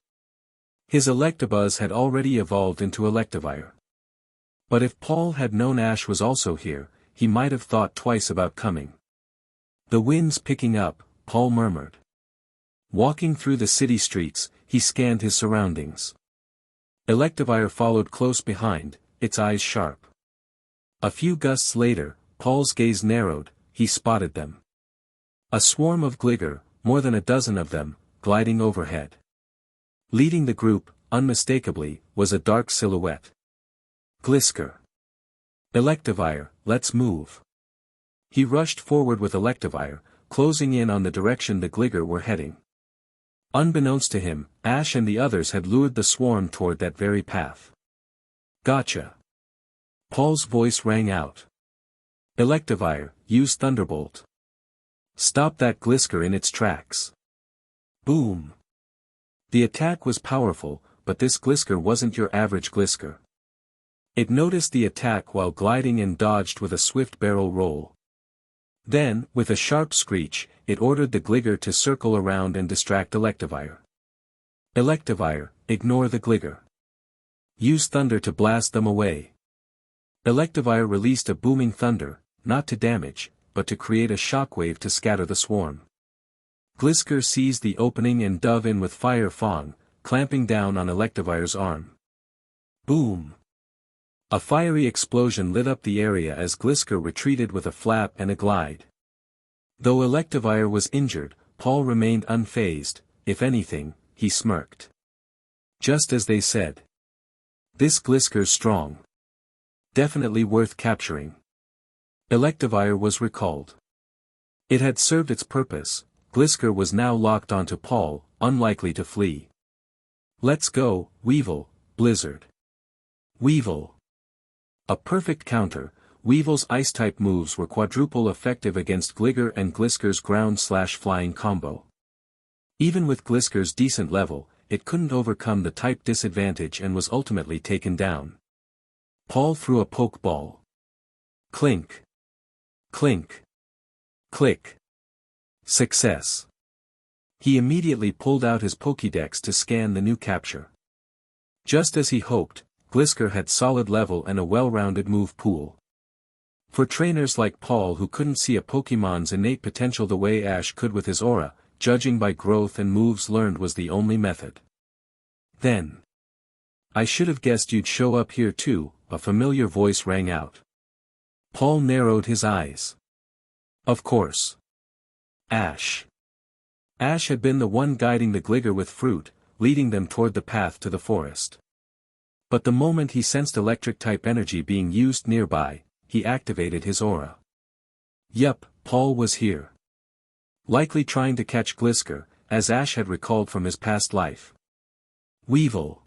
His Electabuzz had already evolved into Electivire. But if Paul had known Ash was also here, he might have thought twice about coming. The wind's picking up, Paul murmured. Walking through the city streets, he scanned his surroundings. Electivire followed close behind, its eyes sharp. A few gusts later, Paul's gaze narrowed, he spotted them. A swarm of Gligar, more than a dozen of them, gliding overhead. Leading the group, unmistakably, was a dark silhouette. Glisker. Electivire, let's move. He rushed forward with Electivire, closing in on the direction the Gligar were heading. Unbeknownst to him, Ash and the others had lured the swarm toward that very path. Gotcha. Paul's voice rang out. Electivire, use Thunderbolt. Stop that Glisker in its tracks. Boom. The attack was powerful, but this Glisker wasn't your average Glisker. It noticed the attack while gliding and dodged with a swift barrel roll. Then, with a sharp screech, it ordered the Gligar to circle around and distract Electivire. Electivire, ignore the Gligar. Use Thunder to blast them away. Electivire released a booming thunder, not to damage, but to create a shockwave to scatter the swarm. Glisker seized the opening and dove in with Fire Fang, clamping down on Electivire's arm. Boom! A fiery explosion lit up the area as Glisker retreated with a flap and a glide. Though Electivire was injured, Paul remained unfazed. If anything, he smirked. Just as they said. This Glisker's strong. Definitely worth capturing. Electivire was recalled. It had served its purpose. Glisker was now locked onto Paul, unlikely to flee. Let's go, Weevil, Blizzard. Weevil. A perfect counter, Weevil's Ice-type moves were quadruple effective against Gligar and Glisker's ground/flying combo. Even with Glisker's decent level, it couldn't overcome the type disadvantage and was ultimately taken down. Paul threw a Pokeball. Clink. Clink. Click. Success. He immediately pulled out his Pokédex to scan the new capture. Just as he hoped, Glisker had solid level and a well-rounded move pool. For trainers like Paul who couldn't see a Pokémon's innate potential the way Ash could with his aura, judging by growth and moves learned was the only method. Then. I should have guessed you'd show up here too, a familiar voice rang out. Paul narrowed his eyes. Of course. Ash. Ash had been the one guiding the Gligar with fruit, leading them toward the path to the forest. But the moment he sensed electric-type energy being used nearby, he activated his aura. Yup, Paul was here. Likely trying to catch Glisker, as Ash had recalled from his past life. Weevil.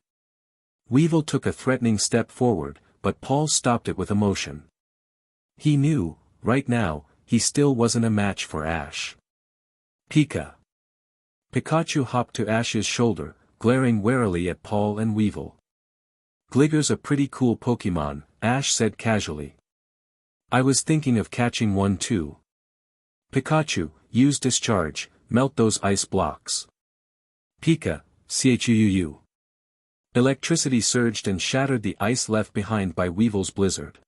Weevil took a threatening step forward, but Paul stopped it with emotion. He knew, right now, he still wasn't a match for Ash. Pika. Pikachu hopped to Ash's shoulder, glaring warily at Paul and Weevil. Gligar's a pretty cool Pokémon, Ash said casually. I was thinking of catching one too. Pikachu, use discharge, melt those ice blocks. Pika, chuu. Electricity surged and shattered the ice left behind by Weevil's blizzard.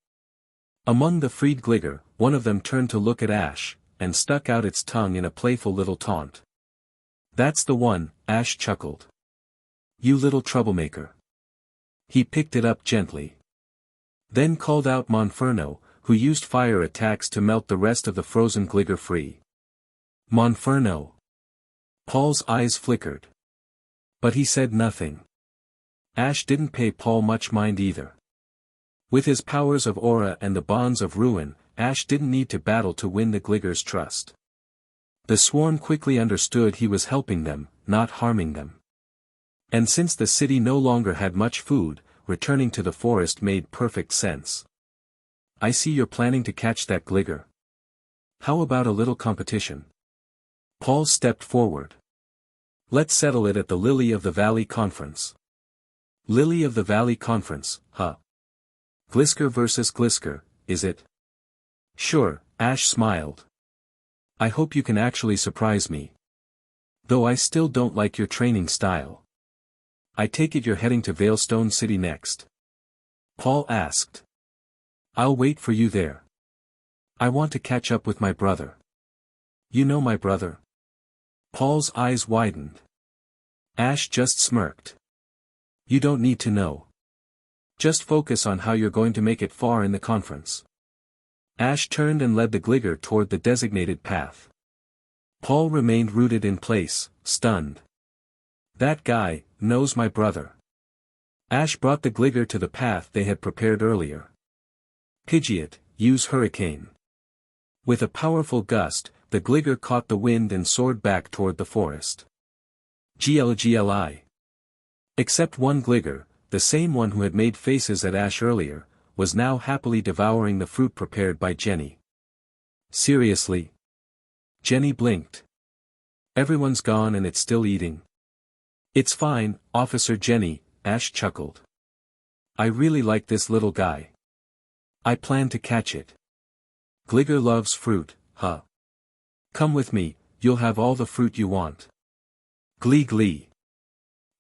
Among the freed Gligar, one of them turned to look at Ash, and stuck out its tongue in a playful little taunt. That's the one, Ash chuckled. You little troublemaker. He picked it up gently. Then called out Monferno, who used fire attacks to melt the rest of the frozen Gligar free. Monferno. Paul's eyes flickered. But he said nothing. Ash didn't pay Paul much mind either. With his powers of aura and the bonds of ruin, Ash didn't need to battle to win the Gligar's trust. The swarm quickly understood he was helping them, not harming them. And since the city no longer had much food, returning to the forest made perfect sense. I see you're planning to catch that Gligar. How about a little competition? Paul stepped forward. Let's settle it at the Lily of the Valley Conference. Lily of the Valley Conference, huh? Glisker versus Glisker, is it? Sure, Ash smiled. I hope you can actually surprise me. Though I still don't like your training style. I take it you're heading to Veilstone City next? Paul asked. I'll wait for you there. I want to catch up with my brother. You know my brother? Paul's eyes widened. Ash just smirked. You don't need to know. Just focus on how you're going to make it far in the conference. Ash turned and led the Gligar toward the designated path. Paul remained rooted in place, stunned. That guy knows my brother. Ash brought the Gligar to the path they had prepared earlier. Pidgeot, use Hurricane. With a powerful gust, the Gligar caught the wind and soared back toward the forest. GLGLI. Except one Gligar, the same one who had made faces at Ash earlier, was now happily devouring the fruit prepared by Jenny. Seriously? Jenny blinked. Everyone's gone and it's still eating. It's fine, Officer Jenny, Ash chuckled. I really like this little guy. I plan to catch it. Gligar loves fruit, huh? Come with me, you'll have all the fruit you want. Glee glee.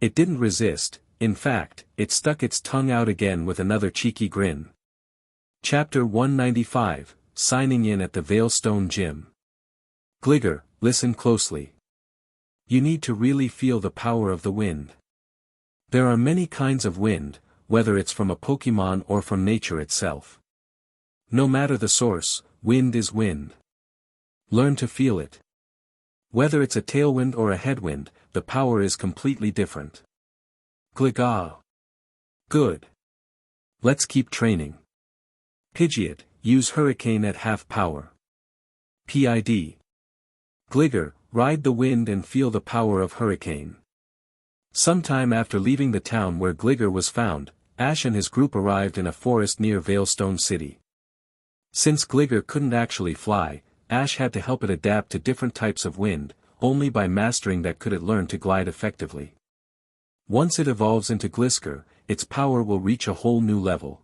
It didn't resist, in fact, it stuck its tongue out again with another cheeky grin. Chapter 195, Signing in at the Veilstone Gym. Gligar, listen closely. You need to really feel the power of the wind. There are many kinds of wind, whether it's from a Pokémon or from nature itself. No matter the source, wind is wind. Learn to feel it. Whether it's a tailwind or a headwind, the power is completely different. Gligar. Good. Let's keep training. Pidgeot, use Hurricane at half power. PID. Gligar, ride the wind and feel the power of Hurricane. Sometime after leaving the town where Gligar was found, Ash and his group arrived in a forest near Veilstone City. Since Gligar couldn't actually fly, Ash had to help it adapt to different types of wind, only by mastering that could it learn to glide effectively. Once it evolves into Glisker, its power will reach a whole new level.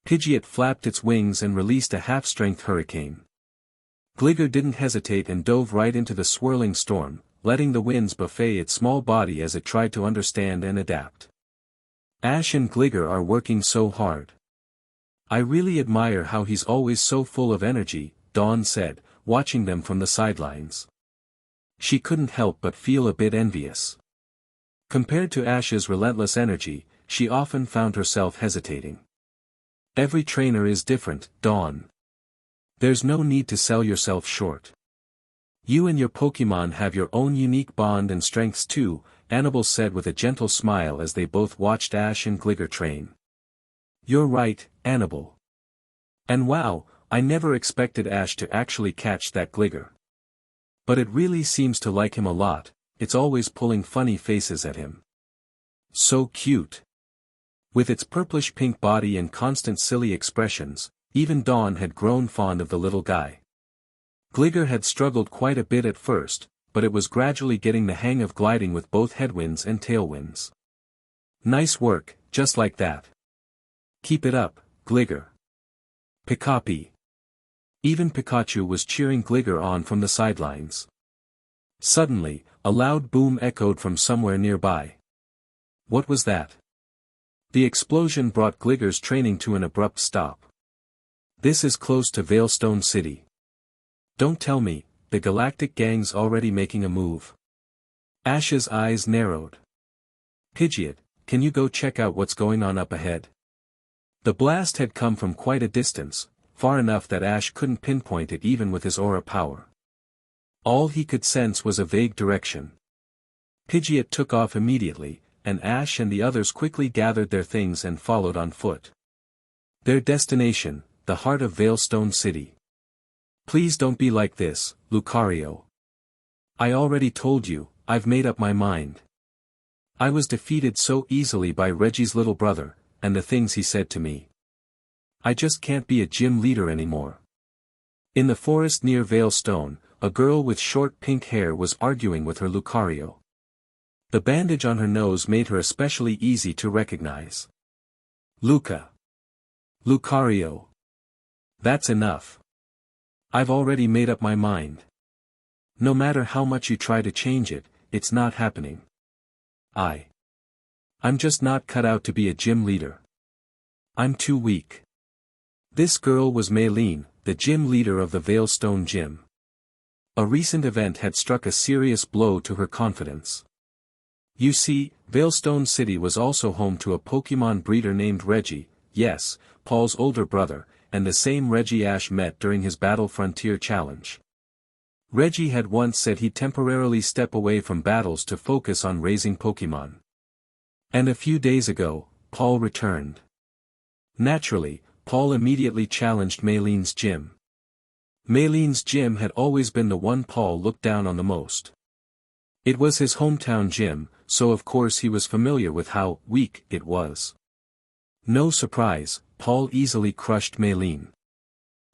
Pidgeot flapped its wings and released a half-strength Hurricane. Gligar didn't hesitate and dove right into the swirling storm, letting the winds buffet its small body as it tried to understand and adapt. Ash and Gligar are working so hard. I really admire how he's always so full of energy, Dawn said, watching them from the sidelines. She couldn't help but feel a bit envious. Compared to Ash's relentless energy, she often found herself hesitating. Every trainer is different, Dawn. There's no need to sell yourself short. You and your Pokémon have your own unique bond and strengths too, Annabelle said with a gentle smile as they both watched Ash and Gligar train. You're right, Annabelle. And wow, I never expected Ash to actually catch that Gligar. But it really seems to like him a lot, it's always pulling funny faces at him. So cute. With its purplish-pink body and constant silly expressions, even Dawn had grown fond of the little guy. Gligar had struggled quite a bit at first, but it was gradually getting the hang of gliding with both headwinds and tailwinds. Nice work, just like that. Keep it up, Gligar. Pikapi. Even Pikachu was cheering Gligar on from the sidelines. Suddenly, a loud boom echoed from somewhere nearby. What was that? The explosion brought Gligar's training to an abrupt stop. This is close to Veilstone City. Don't tell me, the Galactic Gang's already making a move. Ash's eyes narrowed. Pidgeot, can you go check out what's going on up ahead? The blast had come from quite a distance, far enough that Ash couldn't pinpoint it even with his aura power. All he could sense was a vague direction. Pidgeot took off immediately, and Ash and the others quickly gathered their things and followed on foot. Their destination, the heart of Veilstone City. Please don't be like this, Lucario. I already told you, I've made up my mind. I was defeated so easily by Reggie's little brother, and the things he said to me. I just can't be a gym leader anymore. In the forest near Veilstone, a girl with short pink hair was arguing with her Lucario. The bandage on her nose made her especially easy to recognize. Lucario. That's enough. I've already made up my mind. No matter how much you try to change it, it's not happening. I'm just not cut out to be a gym leader. I'm too weak. This girl was Maylene, the gym leader of the Veilstone Gym. A recent event had struck a serious blow to her confidence. You see, Veilstone City was also home to a Pokémon breeder named Reggie, yes, Paul's older brother, and the same Reggie Ash met during his Battle Frontier challenge. Reggie had once said he'd temporarily step away from battles to focus on raising Pokémon. And a few days ago, Paul returned. Naturally, Paul immediately challenged Maylene's gym. Maylene's gym had always been the one Paul looked down on the most. It was his hometown gym, so of course he was familiar with how weak it was. No surprise, Paul easily crushed Maylene.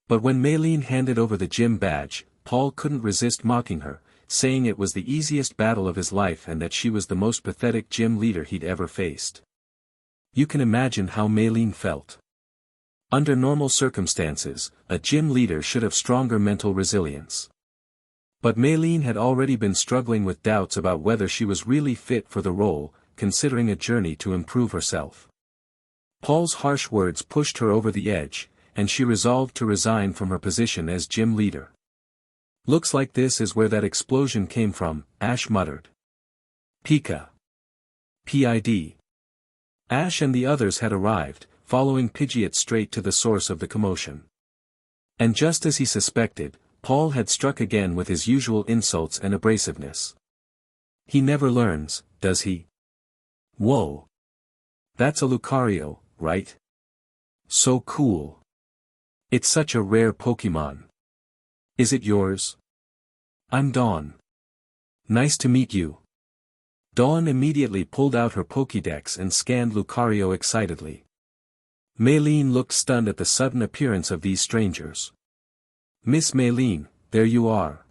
But when Maylene handed over the gym badge, Paul couldn't resist mocking her, saying it was the easiest battle of his life and that she was the most pathetic gym leader he'd ever faced. You can imagine how Maylene felt. Under normal circumstances, a gym leader should have stronger mental resilience. But Maylene had already been struggling with doubts about whether she was really fit for the role, considering a journey to improve herself. Paul's harsh words pushed her over the edge, and she resolved to resign from her position as gym leader. Looks like this is where that explosion came from, Ash muttered. Pika. PID. Ash and the others had arrived, following Pidgeot straight to the source of the commotion. And just as he suspected, Paul had struck again with his usual insults and abrasiveness. He never learns, does he? Whoa. That's a Lucario, right? So cool. It's such a rare Pokémon. Is it yours? I'm Dawn. Nice to meet you. Dawn immediately pulled out her Pokédex and scanned Lucario excitedly. Maylene looked stunned at the sudden appearance of these strangers. Miss Maylene, there you are.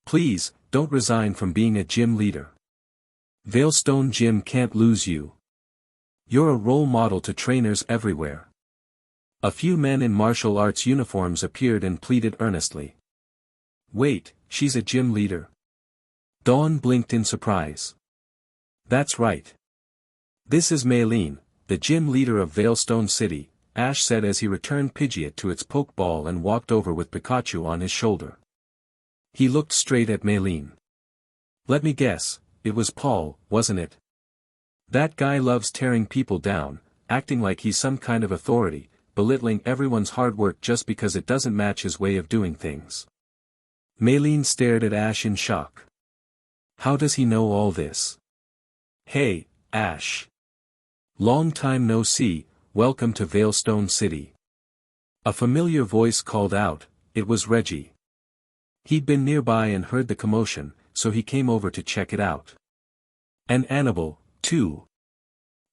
Please, don't resign from being a gym leader. Veilstone Gym can't lose you. You're a role model to trainers everywhere. A few men in martial arts uniforms appeared and pleaded earnestly. Wait, she's a gym leader? Dawn blinked in surprise. That's right. This is Maylene, the gym leader of Veilstone City, Ash said as he returned Pidgeot to its Pokeball and walked over with Pikachu on his shoulder. He looked straight at Maylene. Let me guess, it was Paul, wasn't it? That guy loves tearing people down, acting like he's some kind of authority, belittling everyone's hard work just because it doesn't match his way of doing things. Maylene stared at Ash in shock. How does he know all this? Hey, Ash. Long time no see, welcome to Veilstone City. A familiar voice called out, it was Reggie. He'd been nearby and heard the commotion, so he came over to check it out. And Annabelle, too.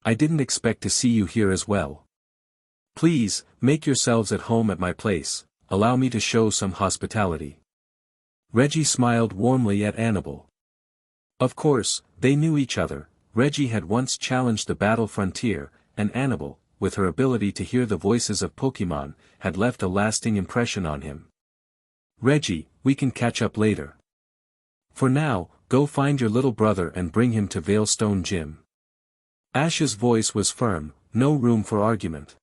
I didn't expect to see you here as well. Please, make yourselves at home at my place, allow me to show some hospitality. Reggie smiled warmly at Annabelle. Of course, they knew each other. Reggie had once challenged the battle frontier, and Annabelle, with her ability to hear the voices of Pokémon, had left a lasting impression on him. Reggie, we can catch up later. For now, go find your little brother and bring him to Veilstone Gym. Ash's voice was firm, no room for argument.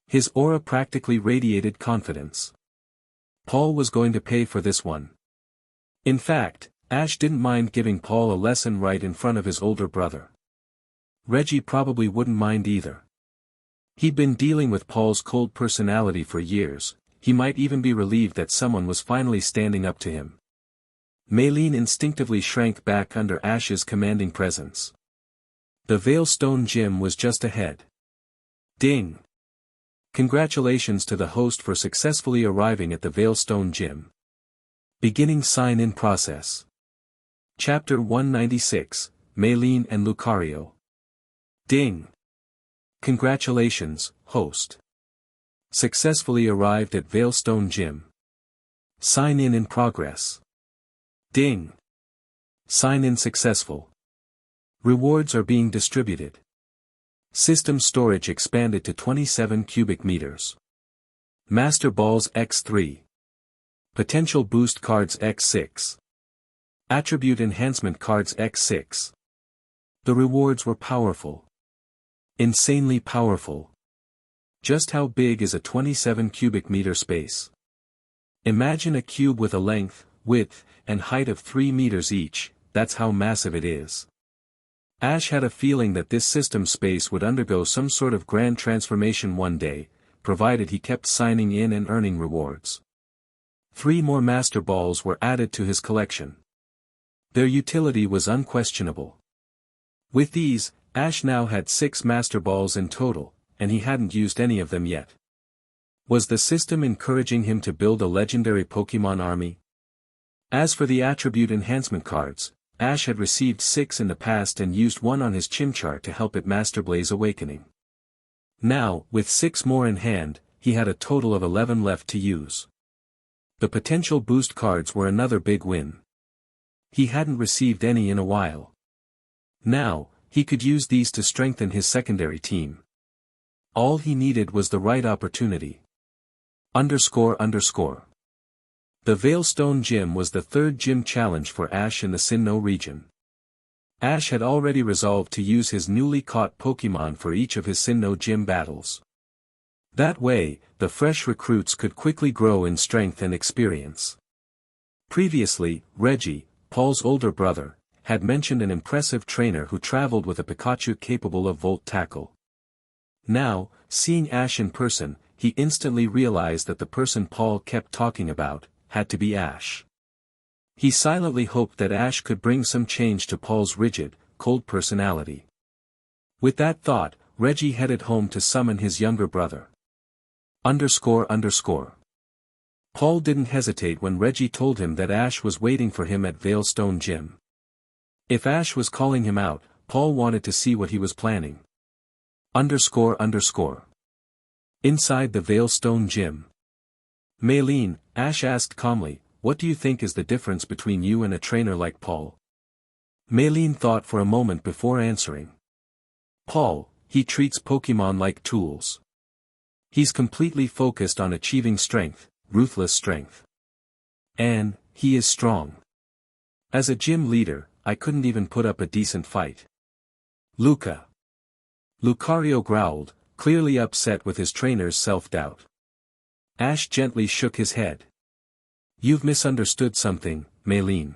His aura practically radiated confidence. Paul was going to pay for this one. In fact, Ash didn't mind giving Paul a lesson right in front of his older brother. Reggie probably wouldn't mind either. He'd been dealing with Paul's cold personality for years, he might even be relieved that someone was finally standing up to him. Maylene instinctively shrank back under Ash's commanding presence. The Veilstone Gym was just ahead. Ding! Congratulations to the host for successfully arriving at the Veilstone Gym. Beginning sign-in process. Chapter 196, Maylene and Lucario. Ding! Congratulations, host. Successfully arrived at Veilstone Gym. Sign-in in progress. Ding! Sign-in successful. Rewards are being distributed. System storage expanded to 27 cubic meters. Master Balls X3. Potential Boost Cards X6. Attribute Enhancement Cards X6. The rewards were powerful. Insanely powerful. Just how big is a 27 cubic meter space? Imagine a cube with a length, width, and height of 3 meters each, that's how massive it is. Ash had a feeling that this system space would undergo some sort of grand transformation one day, provided he kept signing in and earning rewards. 3 more Master Balls were added to his collection. Their utility was unquestionable. With these, Ash now had 6 Master Balls in total, and he hadn't used any of them yet. Was the system encouraging him to build a legendary Pokémon army? As for the attribute enhancement cards, Ash had received 6 in the past and used one on his Chimchar to help it Master Blaze Awakening. Now, with 6 more in hand, he had a total of 11 left to use. The potential boost cards were another big win. He hadn't received any in a while. Now, he could use these to strengthen his secondary team. All he needed was the right opportunity. The Veilstone Gym was the 3rd gym challenge for Ash in the Sinnoh region. Ash had already resolved to use his newly caught Pokémon for each of his Sinnoh gym battles. That way, the fresh recruits could quickly grow in strength and experience. Previously, Reggie, Paul's older brother, had mentioned an impressive trainer who traveled with a Pikachu capable of Volt Tackle. Now, seeing Ash in person, he instantly realized that the person Paul kept talking about had to be Ash. He silently hoped that Ash could bring some change to Paul's rigid, cold personality. With that thought, Reggie headed home to summon his younger brother. Paul didn't hesitate when Reggie told him that Ash was waiting for him at Veilstone Gym. If Ash was calling him out, Paul wanted to see what he was planning. Inside the Veilstone Gym. Maylene, Ash asked calmly, what do you think is the difference between you and a trainer like Paul? Maylene thought for a moment before answering. Paul, he treats Pokémon like tools. He's completely focused on achieving strength, ruthless strength. And he is strong. As a gym leader, I couldn't even put up a decent fight. Luca. Lucario growled, clearly upset with his trainer's self-doubt. Ash gently shook his head. You've misunderstood something, Maylene.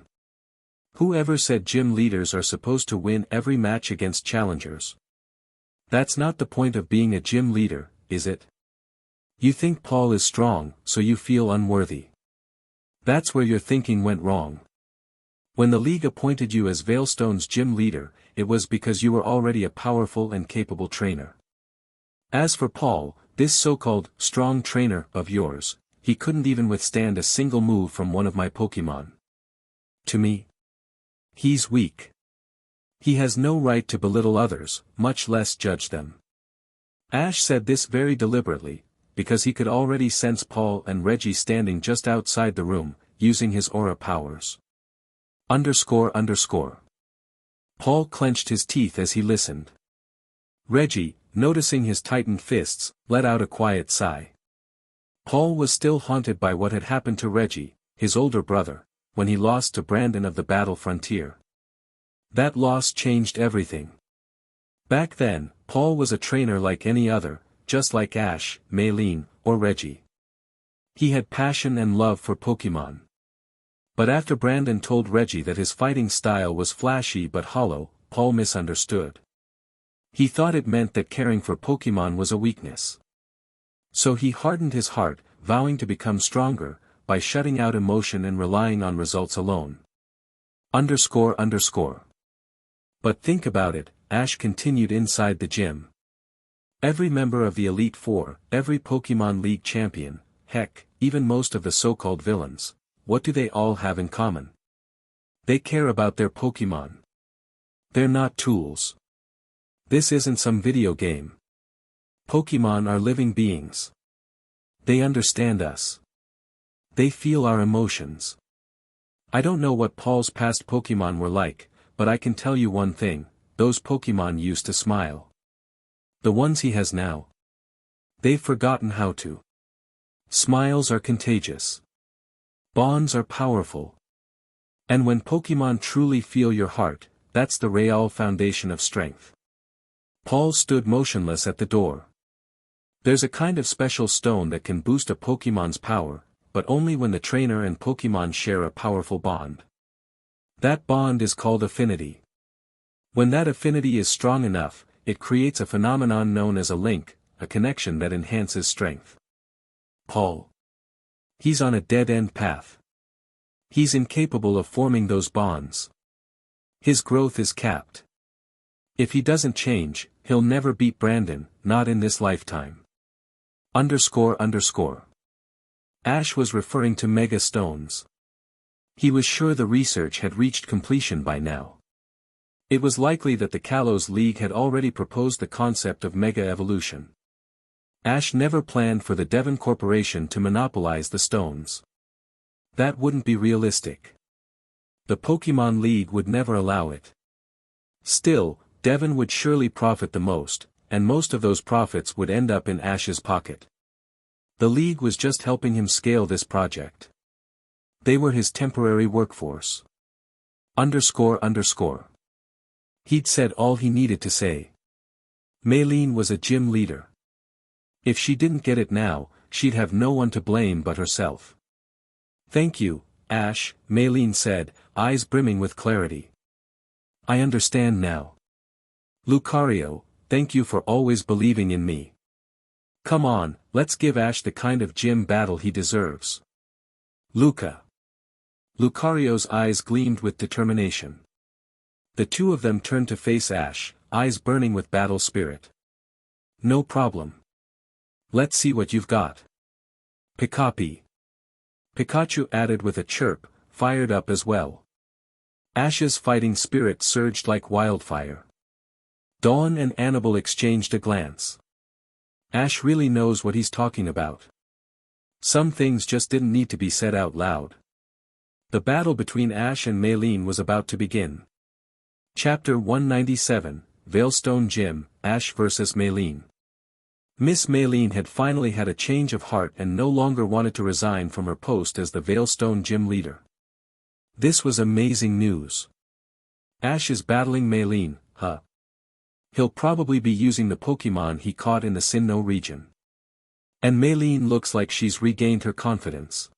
Whoever said gym leaders are supposed to win every match against challengers? That's not the point of being a gym leader, is it? You think Paul is strong, so you feel unworthy. That's where your thinking went wrong. When the league appointed you as Veilstone's gym leader, it was because you were already a powerful and capable trainer. As for Paul, this so-called strong trainer of yours, he couldn't even withstand a single move from one of my Pokémon. To me, he's weak. He has no right to belittle others, much less judge them. Ash said this very deliberately, because he could already sense Paul and Reggie standing just outside the room, using his aura powers. __. Paul clenched his teeth as he listened. Reggie, noticing his tightened fists, let out a quiet sigh. Paul was still haunted by what had happened to Reggie, his older brother, when he lost to Brandon of the Battle Frontier. That loss changed everything. Back then, Paul was a trainer like any other, just like Ash, Maylene, or Reggie. He had passion and love for Pokémon. But after Brandon told Reggie that his fighting style was flashy but hollow, Paul misunderstood. He thought it meant that caring for Pokémon was a weakness. So he hardened his heart, vowing to become stronger, by shutting out emotion and relying on results alone. __. But think about it, Ash continued inside the gym. Every member of the Elite Four, every Pokémon League champion, heck, even most of the so-called villains, what do they all have in common? They care about their Pokémon. They're not tools. This isn't some video game. Pokémon are living beings. They understand us. They feel our emotions. I don't know what Paul's past Pokémon were like, but I can tell you one thing, those Pokémon used to smile. The ones he has now. They've forgotten how to. Smiles are contagious. Bonds are powerful. And when Pokémon truly feel your heart, that's the real foundation of strength. Paul stood motionless at the door. There's a kind of special stone that can boost a Pokémon's power, but only when the trainer and Pokémon share a powerful bond. That bond is called affinity. When that affinity is strong enough, it creates a phenomenon known as a link, a connection that enhances strength. Paul. He's on a dead-end path. He's incapable of forming those bonds. His growth is capped. If he doesn't change, he'll never beat Brandon, not in this lifetime. __. Ash was referring to Mega Stones. He was sure the research had reached completion by now. It was likely that the Kalos League had already proposed the concept of Mega Evolution. Ash never planned for the Devon Corporation to monopolize the stones. That wouldn't be realistic. The Pokémon League would never allow it. Still, Devon would surely profit the most, and most of those profits would end up in Ash's pocket. The League was just helping him scale this project. They were his temporary workforce. __. He'd said all he needed to say. Maylene was a gym leader. If she didn't get it now, she'd have no one to blame but herself. Thank you, Ash, Maylene said, eyes brimming with clarity. I understand now. Lucario, thank you for always believing in me. Come on, let's give Ash the kind of gym battle he deserves. Luca. Lucario's eyes gleamed with determination. The two of them turned to face Ash, eyes burning with battle spirit. No problem. Let's see what you've got. Pikapi. Pikachu added with a chirp, fired up as well. Ash's fighting spirit surged like wildfire. Dawn and Annabelle exchanged a glance. Ash really knows what he's talking about. Some things just didn't need to be said out loud. The battle between Ash and Maylene was about to begin. Chapter 197, Veilstone Gym, Ash vs Maylene. Miss Maylene had finally had a change of heart and no longer wanted to resign from her post as the Veilstone gym leader. This was amazing news. Ash is battling Maylene, huh? He'll probably be using the Pokémon he caught in the Sinnoh region. And Maylene looks like she's regained her confidence.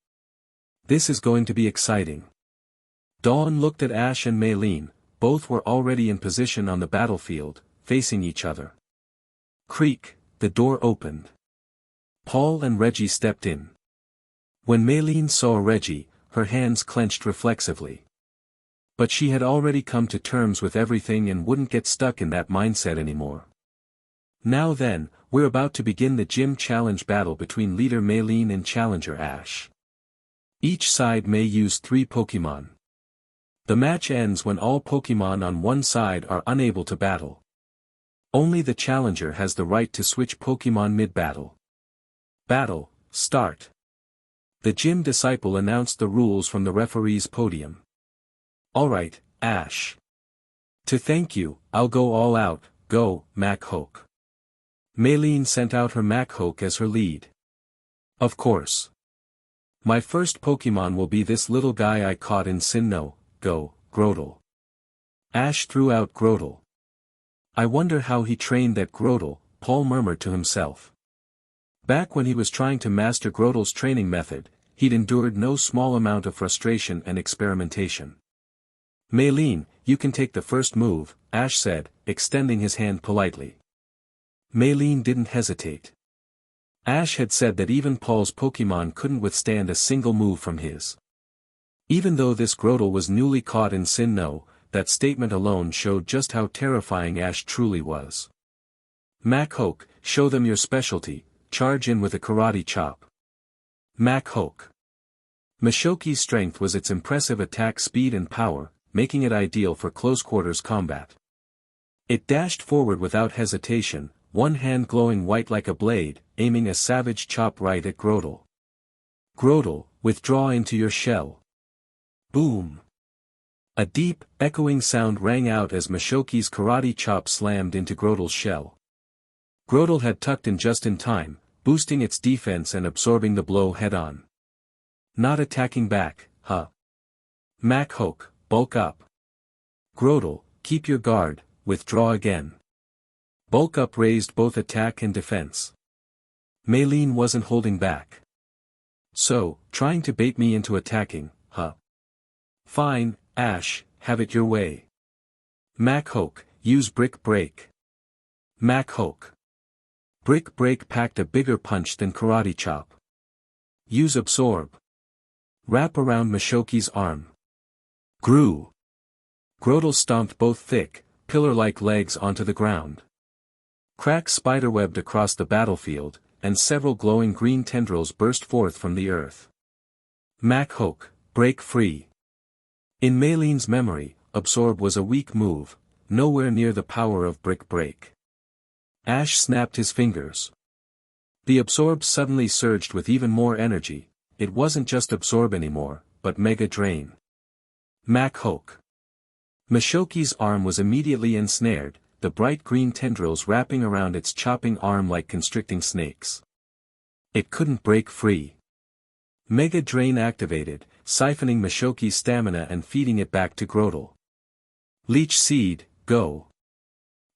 This is going to be exciting. Dawn looked at Ash and Maylene, both were already in position on the battlefield, facing each other. Creak, the door opened. Paul and Reggie stepped in. When Maylene saw Reggie, her hands clenched reflexively. But she had already come to terms with everything and wouldn't get stuck in that mindset anymore. Now then, we're about to begin the gym challenge battle between leader Maylene and challenger Ash. Each side may use 3 Pokémon. The match ends when all Pokémon on one side are unable to battle. Only the challenger has the right to switch Pokémon mid-battle. Battle, start. The gym disciple announced the rules from the referee's podium. Alright, Ash. To thank you, I'll go all out, go, Machoke. Maylene sent out her Machoke as her lead. Of course. My first Pokémon will be this little guy I caught in Sinnoh, go, Grotle. Ash threw out Grotle. I wonder how he trained that Grotle, Paul murmured to himself. Back when he was trying to master Grotle's training method, he'd endured no small amount of frustration and experimentation. Maylene, you can take the first move, Ash said, extending his hand politely. Maylene didn't hesitate. Ash had said that even Paul's Pokémon couldn't withstand a single move from his. Even though this Grotle was newly caught in Sinnoh, that statement alone showed just how terrifying Ash truly was. Machoke, show them your specialty, charge in with a karate chop. Machoke. Mashoki's strength was its impressive attack speed and power, making it ideal for close-quarters combat. It dashed forward without hesitation, one hand glowing white like a blade, aiming a savage chop right at Grotle. Grotle, withdraw into your shell. Boom! A deep, echoing sound rang out as Mashoki's karate chop slammed into Grotle's shell. Grotle had tucked in just in time, boosting its defense and absorbing the blow head-on. Not attacking back, huh? Machoke, bulk up. Grotle, keep your guard, withdraw again. Bulk up raised both attack and defense. Maylene wasn't holding back. So, trying to bait me into attacking, huh? Fine, Ash, have it your way. Machoke, use Brick Break. Machoke. Brick Break packed a bigger punch than Karate Chop. Use Absorb. Wrap around Mashoki's arm. Grew. Grotle stomped both thick, pillar-like legs onto the ground. Cracks spiderwebbed across the battlefield, and several glowing green tendrils burst forth from the earth. Machoke, break free. In Maylene's memory, Absorb was a weak move, nowhere near the power of Brick Break. Ash snapped his fingers. The Absorb suddenly surged with even more energy. It wasn't just Absorb anymore, but Mega Drain. Machoke. Mashoki's arm was immediately ensnared, the bright green tendrils wrapping around its chopping arm like constricting snakes. It couldn't break free. Mega Drain activated, siphoning Mashoki's stamina and feeding it back to Grotle. Leech Seed, go.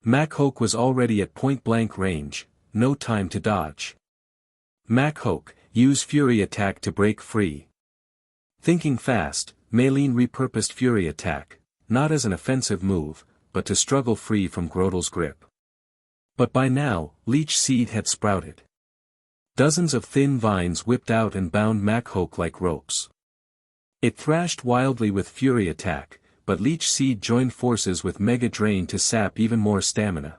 Machoke was already at point-blank range, no time to dodge. Machoke, use Fury Attack to break free. Thinking fast, Maylene repurposed Fury Attack, not as an offensive move, but to struggle free from Grotle's grip. But by now, Leech Seed had sprouted. Dozens of thin vines whipped out and bound Machoke like ropes. It thrashed wildly with Fury Attack, but Leech Seed joined forces with Mega Drain to sap even more stamina.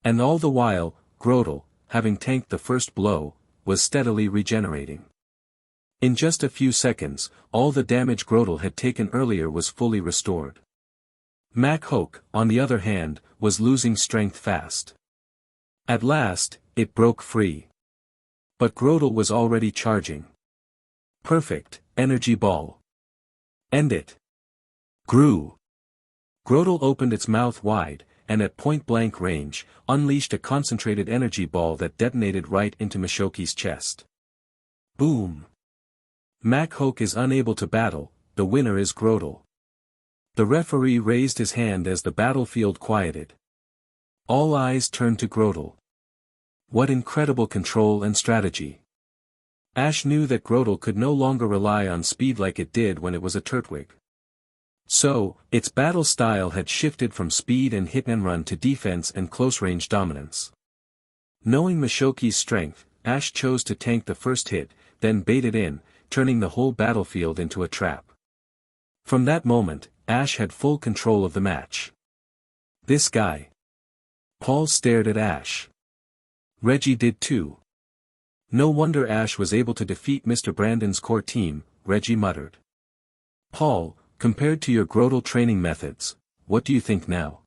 And all the while, Grotle, having tanked the first blow, was steadily regenerating. In just a few seconds, all the damage Grotle had taken earlier was fully restored. Machoke, on the other hand, was losing strength fast. At last, it broke free. But Grotle was already charging. Perfect, Energy Ball. End it. Grew. Grotle opened its mouth wide, and at point-blank range, unleashed a concentrated energy ball that detonated right into Mishoki's chest. Boom! Machoke is unable to battle, the winner is Grotle. The referee raised his hand as the battlefield quieted. All eyes turned to Grotle. What incredible control and strategy! Ash knew that Grotle could no longer rely on speed like it did when it was a Turtwig. So, its battle style had shifted from speed and hit-and-run to defense and close-range dominance. Knowing Mishoki's strength, Ash chose to tank the first hit, then baited in, turning the whole battlefield into a trap. From that moment, Ash had full control of the match. This guy. Paul stared at Ash. Reggie did too. No wonder Ash was able to defeat Mr. Brandon's core team, Reggie muttered. Paul, compared to your Grotle training methods, what do you think now?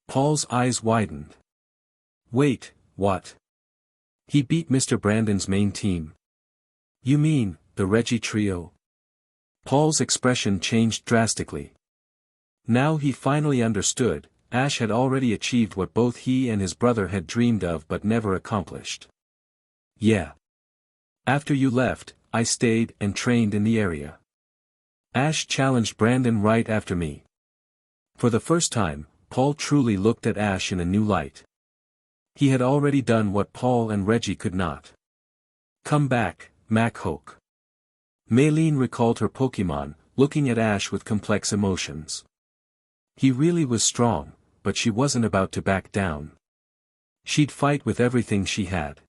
Paul's eyes widened. Wait, what? He beat Mr. Brandon's main team. You mean, the Reggie trio? Paul's expression changed drastically. Now he finally understood, Ash had already achieved what both he and his brother had dreamed of but never accomplished. Yeah. After you left, I stayed and trained in the area. Ash challenged Brandon right after me. For the first time, Paul truly looked at Ash in a new light. He had already done what Paul and Reggie could not. Come back, Machoke. Maylene recalled her Pokémon, looking at Ash with complex emotions. He really was strong, but she wasn't about to back down. She'd fight with everything she had.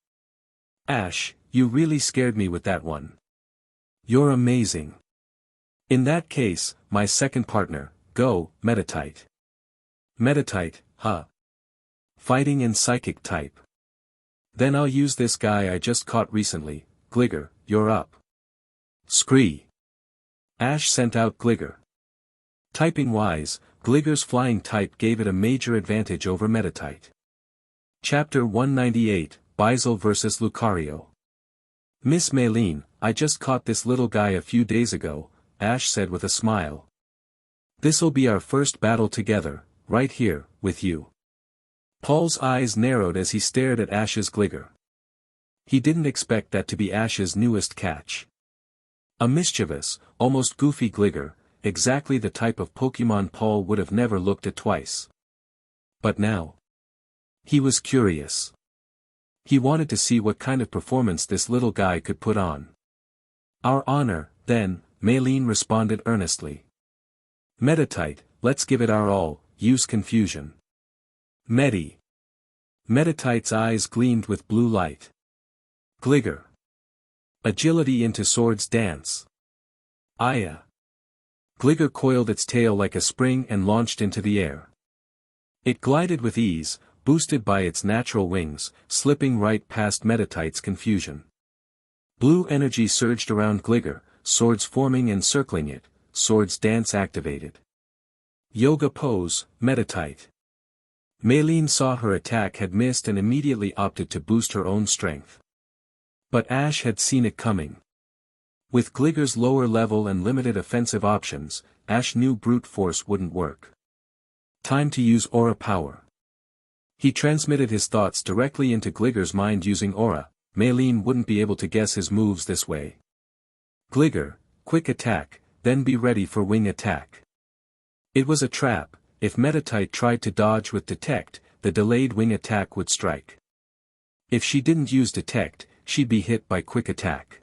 Ash, you really scared me with that one. You're amazing. In that case, my second partner, go, Meditite. Meditite, huh? Fighting and psychic type. Then I'll use this guy I just caught recently, Gligger, you're up. Scree. Ash sent out Gligger. Typing-wise, Gligger's flying type gave it a major advantage over Meditite. Chapter 198, Bizel vs. Lucario. Miss Maylene, I just caught this little guy a few days ago, Ash said with a smile. This'll be our first battle together, right here, with you. Paul's eyes narrowed as he stared at Ash's Gligger. He didn't expect that to be Ash's newest catch. A mischievous, almost goofy Gligger, exactly the type of Pokémon Paul would have never looked at twice. But now, he was curious. He wanted to see what kind of performance this little guy could put on. Our honor, then, Maylene responded earnestly. Meditite, let's give it our all, use confusion. Meditite's eyes gleamed with blue light. Gligger. Agility into Swords Dance. Aya. Gligger coiled its tail like a spring and launched into the air. It glided with ease, boosted by its natural wings, slipping right past Meditite's confusion. Blue energy surged around Gligger, swords forming and circling it, Swords Dance activated. Yoga Pose, Meditite. Maylene saw her attack had missed and immediately opted to boost her own strength. But Ash had seen it coming. With Gligger's lower level and limited offensive options, Ash knew brute force wouldn't work. Time to use aura power. He transmitted his thoughts directly into Gligger's mind using aura. Maylene wouldn't be able to guess his moves this way. Gligger, quick attack, then be ready for wing attack. It was a trap. If Meditite tried to dodge with detect, the delayed wing attack would strike. If she didn't use detect, she'd be hit by quick attack.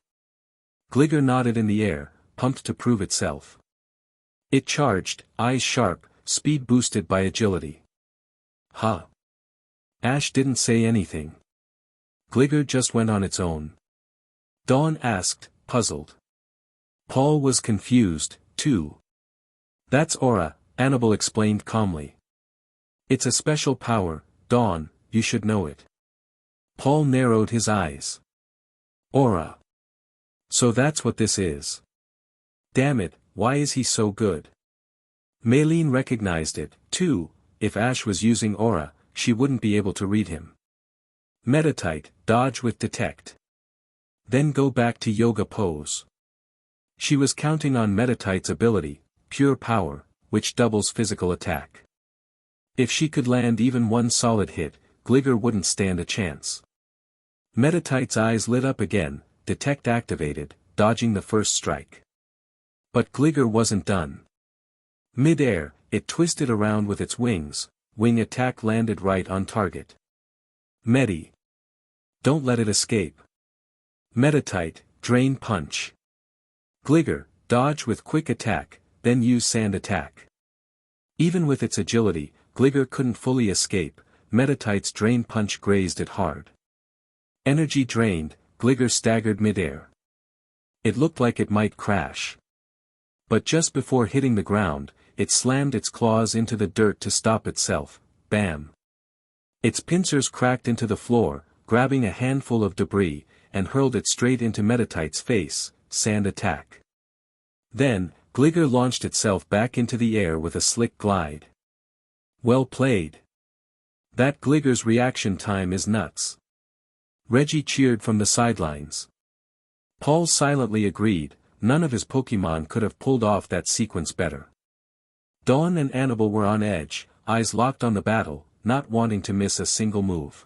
Gligger nodded in the air, pumped to prove itself. It charged, eyes sharp, speed boosted by agility. Huh. Ash didn't say anything. Gligger just went on its own. Dawn asked, puzzled. Paul was confused, too. That's aura, Annabelle explained calmly. It's a special power, Dawn, you should know it. Paul narrowed his eyes. Aura. So that's what this is. Damn it, why is he so good? Maylene recognized it, too. If Ash was using aura, she wouldn't be able to read him. Meditite, dodge with detect. Then go back to yoga pose. She was counting on Meditite's ability, pure power, which doubles physical attack. If she could land even one solid hit, Gligar wouldn't stand a chance. Meditite's eyes lit up again, detect activated, dodging the first strike. But Gligar wasn't done. Mid-air, it twisted around with its wings, wing attack landed right on target. Medi. Don't let it escape. Meditite, drain punch. Gligar, dodge with quick attack, then use sand attack. Even with its agility, Gligar couldn't fully escape, Meditite's drain punch grazed it hard. Energy drained, Gligar staggered mid-air. It looked like it might crash. But just before hitting the ground, it slammed its claws into the dirt to stop itself, bam. Its pincers cracked into the floor, grabbing a handful of debris, and hurled it straight into Meditite's face, sand attack. Then, Gligar launched itself back into the air with a slick glide. Well played. That Gligar's reaction time is nuts. Reggie cheered from the sidelines. Paul silently agreed, none of his Pokémon could have pulled off that sequence better. Dawn and Annabelle were on edge, eyes locked on the battle, not wanting to miss a single move.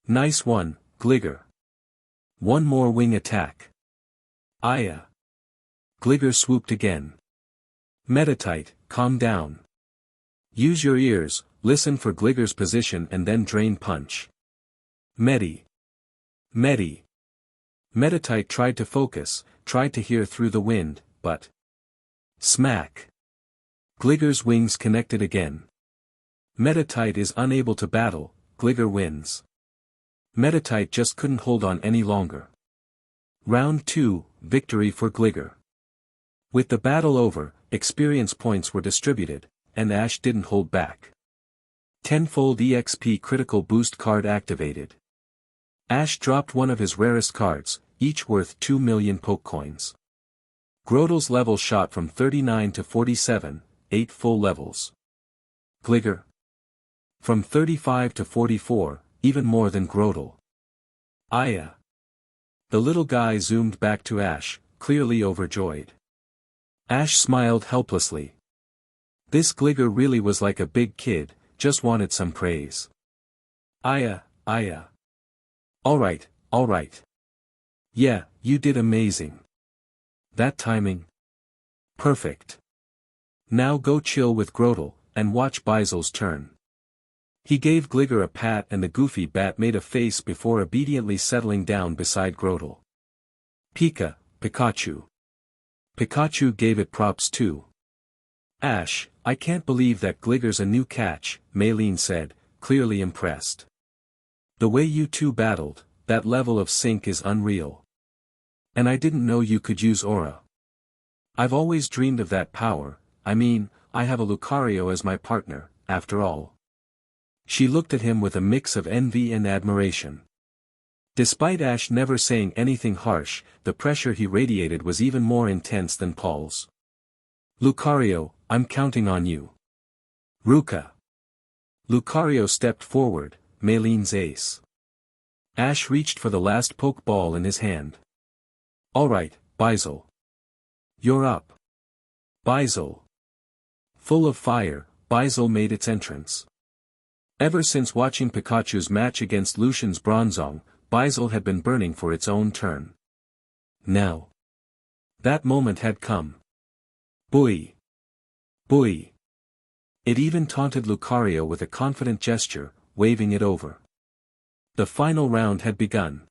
Nice one, Gligar. One more wing attack. Aya. Gligar swooped again. Meditite, calm down. Use your ears, listen for Gligar's position and then drain punch. Medi. Meditite tried to focus, tried to hear through the wind, but... Smack! Gligar's wings connected again. Meditite is unable to battle, Gligar wins. Meditite just couldn't hold on any longer. Round 2, victory for Gligar. With the battle over, experience points were distributed, and Ash didn't hold back. Tenfold EXP critical boost card activated. Ash dropped one of his rarest cards, each worth 2 million Pokecoins. Grotl's level shot from 39 to 47, 8 full levels. Gligar. From 35 to 44, even more than Grotl. Aya. The little guy zoomed back to Ash, clearly overjoyed. Ash smiled helplessly. This Gligar really was like a big kid, just wanted some praise. Aya. Alright. Yeah, you did amazing. That timing. Perfect. Now go chill with Grotl, and watch Bizel's turn. He gave Gligar a pat and the goofy bat made a face before obediently settling down beside Grotl. Pikachu. Pikachu gave it props too. Ash, I can't believe that Gligar's a new catch, Maylene said, clearly impressed. The way you two battled, that level of sync is unreal. And I didn't know you could use aura. I've always dreamed of that power, I mean, I have a Lucario as my partner, after all. She looked at him with a mix of envy and admiration. Despite Ash never saying anything harsh, the pressure he radiated was even more intense than Paul's. Lucario, I'm counting on you. Ruka. Lucario stepped forward, Maylene's ace. Ash reached for the last Pokeball in his hand. Alright, Bizel. You're up. Bizel. Full of fire, Bizel made its entrance. Ever since watching Pikachu's match against Lucian's Bronzong, Bizel had been burning for its own turn. Now. That moment had come. Boy! It even taunted Lucario with a confident gesture, waving it over. The final round had begun.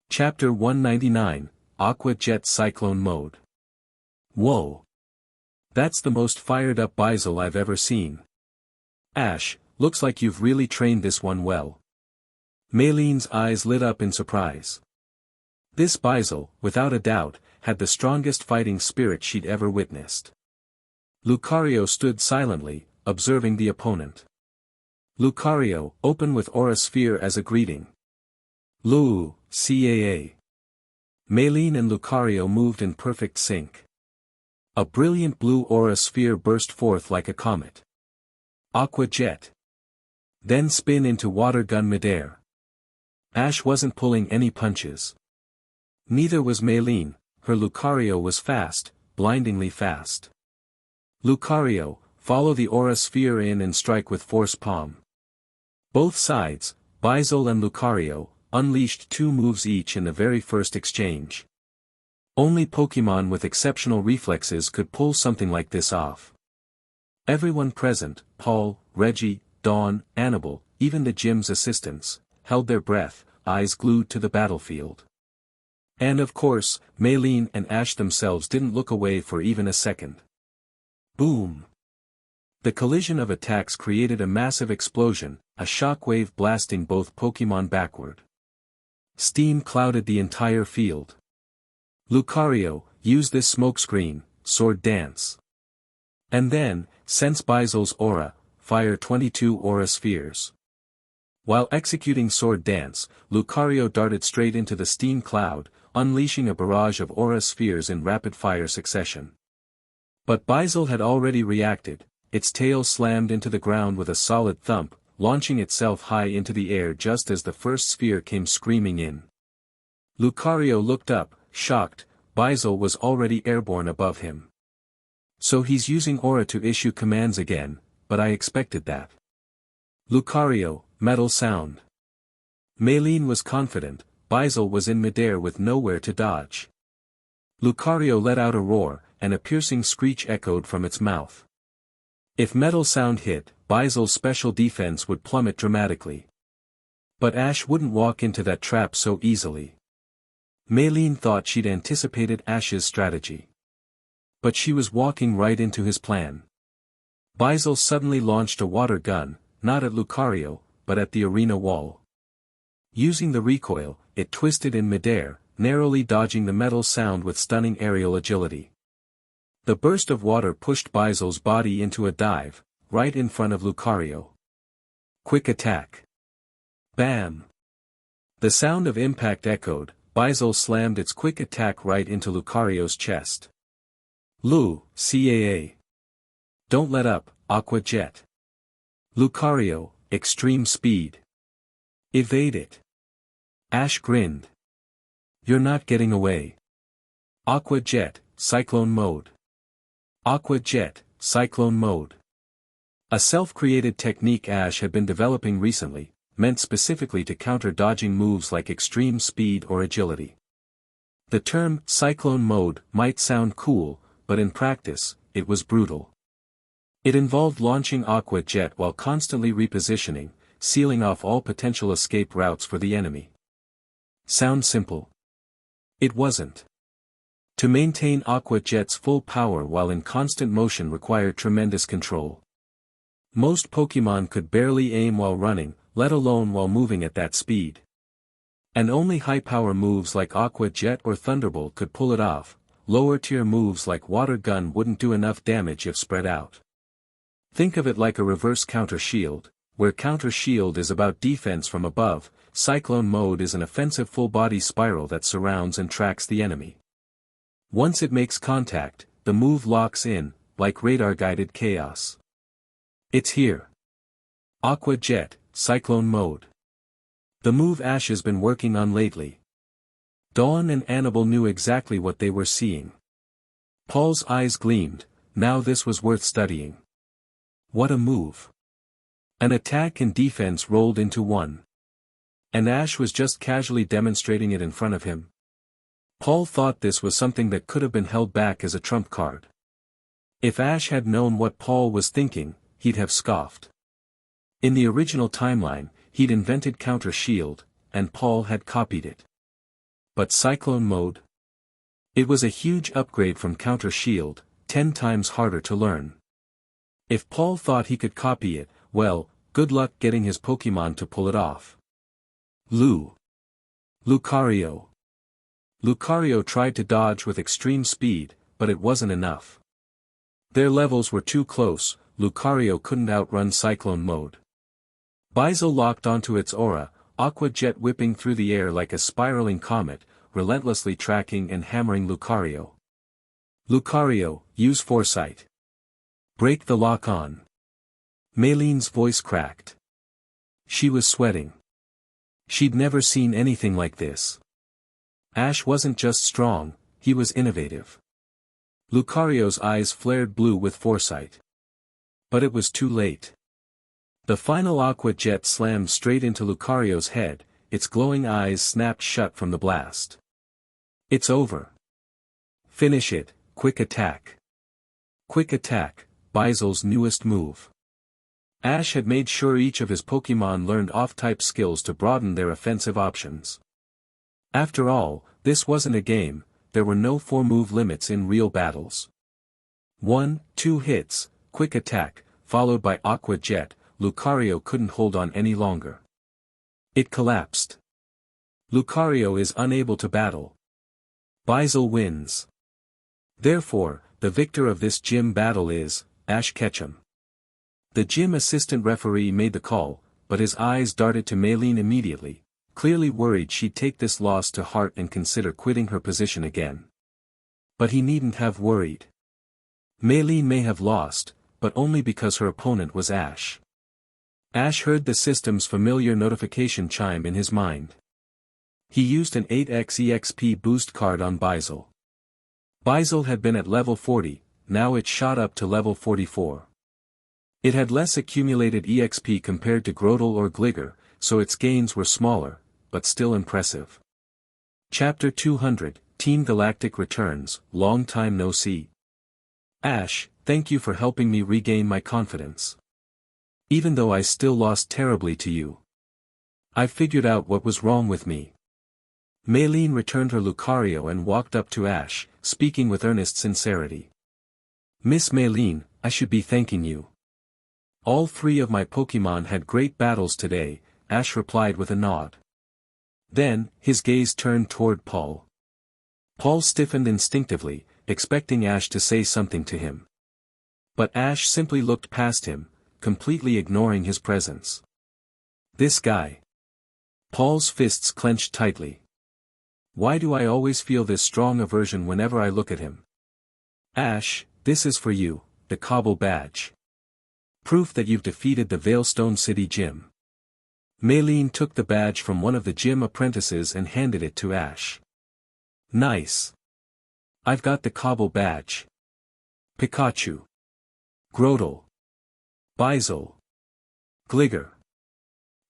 Chapter 199, Aqua Jet Cyclone Mode. Whoa! That's the most fired up Bizel I've ever seen. Ash, looks like you've really trained this one well. Maylene's eyes lit up in surprise. This Bizel, without a doubt, had the strongest fighting spirit she'd ever witnessed. Lucario stood silently, observing the opponent. Lucario, open with Aura Sphere as a greeting. CAA. Maylene and Lucario moved in perfect sync. A brilliant blue Aura Sphere burst forth like a comet. Aqua Jet. Then spin into Water Gun midair. Ash wasn't pulling any punches. Neither was Maylene, her Lucario was fast, blindingly fast. Lucario, follow the aura sphere in and strike with force palm. Both sides, Byzul and Lucario, unleashed 2 moves each in the very first exchange. Only Pokémon with exceptional reflexes could pull something like this off. Everyone present, Paul, Reggie, Dawn, Annabelle, even the gym's assistants, held their breath, eyes glued to the battlefield. And of course, Maylene and Ash themselves didn't look away for even a second. Boom! The collision of attacks created a massive explosion, a shockwave blasting both Pokémon backward. Steam clouded the entire field. Lucario, use this smokescreen, Sword Dance. And then, sense Byzul's aura, fire 22 aura spheres. While executing Sword Dance, Lucario darted straight into the steam cloud, unleashing a barrage of aura spheres in rapid-fire succession. But Byzul had already reacted, its tail slammed into the ground with a solid thump, launching itself high into the air just as the first sphere came screaming in. Lucario looked up, shocked. Byzul was already airborne above him. So he's using aura to issue commands again, but I expected that. Lucario, metal sound. Maylene was confident, Byzul was in midair with nowhere to dodge. Lucario let out a roar, and a piercing screech echoed from its mouth. If metal sound hit, Byzul's special defense would plummet dramatically. But Ash wouldn't walk into that trap so easily. Maylene thought she'd anticipated Ash's strategy. But she was walking right into his plan. Byzul suddenly launched a water gun, not at Lucario, but at the arena wall. Using the recoil, it twisted in midair, narrowly dodging the metal sound with stunning aerial agility. The burst of water pushed Byzul's body into a dive, right in front of Lucario. Quick attack. Bam! The sound of impact echoed. Byzul slammed its quick attack right into Lucario's chest. CAA. Don't let up, Aqua Jet. Lucario, extreme speed. Evade it. Ash grinned. You're not getting away. Aqua Jet, Cyclone Mode. Aqua Jet, Cyclone Mode. A self-created technique Ash had been developing recently, meant specifically to counter dodging moves like extreme speed or agility. The term cyclone mode might sound cool, but in practice, it was brutal. It involved launching Aqua Jet while constantly repositioning, sealing off all potential escape routes for the enemy. Sound simple? It wasn't. To maintain Aqua Jet's full power while in constant motion required tremendous control. Most Pokémon could barely aim while running, let alone while moving at that speed. And only high-power moves like Aqua Jet or Thunderbolt could pull it off. Lower-tier moves like Water Gun wouldn't do enough damage if spread out. Think of it like a reverse counter shield, where counter shield is about defense from above, cyclone mode is an offensive full-body spiral that surrounds and tracks the enemy. Once it makes contact, the move locks in, like radar-guided chaos. It's here. Aqua Jet, Cyclone Mode. The move Ash has been working on lately. Dawn and Annabelle knew exactly what they were seeing. Paul's eyes gleamed, now this was worth studying. What a move. An attack and defense rolled into one. And Ash was just casually demonstrating it in front of him. Paul thought this was something that could have been held back as a trump card. If Ash had known what Paul was thinking, he'd have scoffed. In the original timeline, he'd invented Counter Shield, and Paul had copied it. But Cyclone Mode? It was a huge upgrade from Counter Shield, 10 times harder to learn. If Paul thought he could copy it, well, good luck getting his Pokémon to pull it off. Lucario. Lucario tried to dodge with extreme speed, but it wasn't enough. Their levels were too close, Lucario couldn't outrun Cyclone Mode. Byzul locked onto its aura, Aqua Jet whipping through the air like a spiraling comet, relentlessly tracking and hammering Lucario. Lucario, use foresight. Break the lock on. Maylene's voice cracked. She was sweating. She'd never seen anything like this. Ash wasn't just strong, he was innovative. Lucario's eyes flared blue with foresight. But it was too late. The final aqua jet slammed straight into Lucario's head, its glowing eyes snapped shut from the blast. It's over. Finish it, quick attack. Quick attack, Baizel's newest move. Ash had made sure each of his Pokémon learned off-type skills to broaden their offensive options. After all, this wasn't a game, there were no 4-move limits in real battles. 1, 2 hits, quick attack, followed by aqua jet, Lucario couldn't hold on any longer. It collapsed. Lucario is unable to battle. Baizel wins. Therefore, the victor of this gym battle is Ash Ketchum. The gym assistant referee made the call, but his eyes darted to Maylene immediately, clearly worried she'd take this loss to heart and consider quitting her position again. But he needn't have worried. Maylene may have lost, but only because her opponent was Ash. Ash heard the system's familiar notification chime in his mind. He used an 8x EXP boost card on Baizel. Baizel had been at level 40, now it shot up to level 44. It had less accumulated EXP compared to Grotle or Gligar, so its gains were smaller, but still impressive. Chapter 200, Team Galactic returns, long time no see. Ash, thank you for helping me regain my confidence. Even though I still lost terribly to you. I've figured out what was wrong with me. Maylene returned her Lucario and walked up to Ash, speaking with earnest sincerity. Miss Maylene, I should be thanking you. All 3 of my Pokémon had great battles today, Ash replied with a nod. Then, his gaze turned toward Paul. Paul stiffened instinctively, expecting Ash to say something to him. But Ash simply looked past him, completely ignoring his presence. This guy. Paul's fists clenched tightly. Why do I always feel this strong aversion whenever I look at him? Ash, this is for you, the Cobble Badge. Proof that you've defeated the Veilstone City Gym. Maylene took the badge from one of the gym apprentices and handed it to Ash. Nice. I've got the Cobble Badge. Pikachu. Grotle. Baizel. Gligar.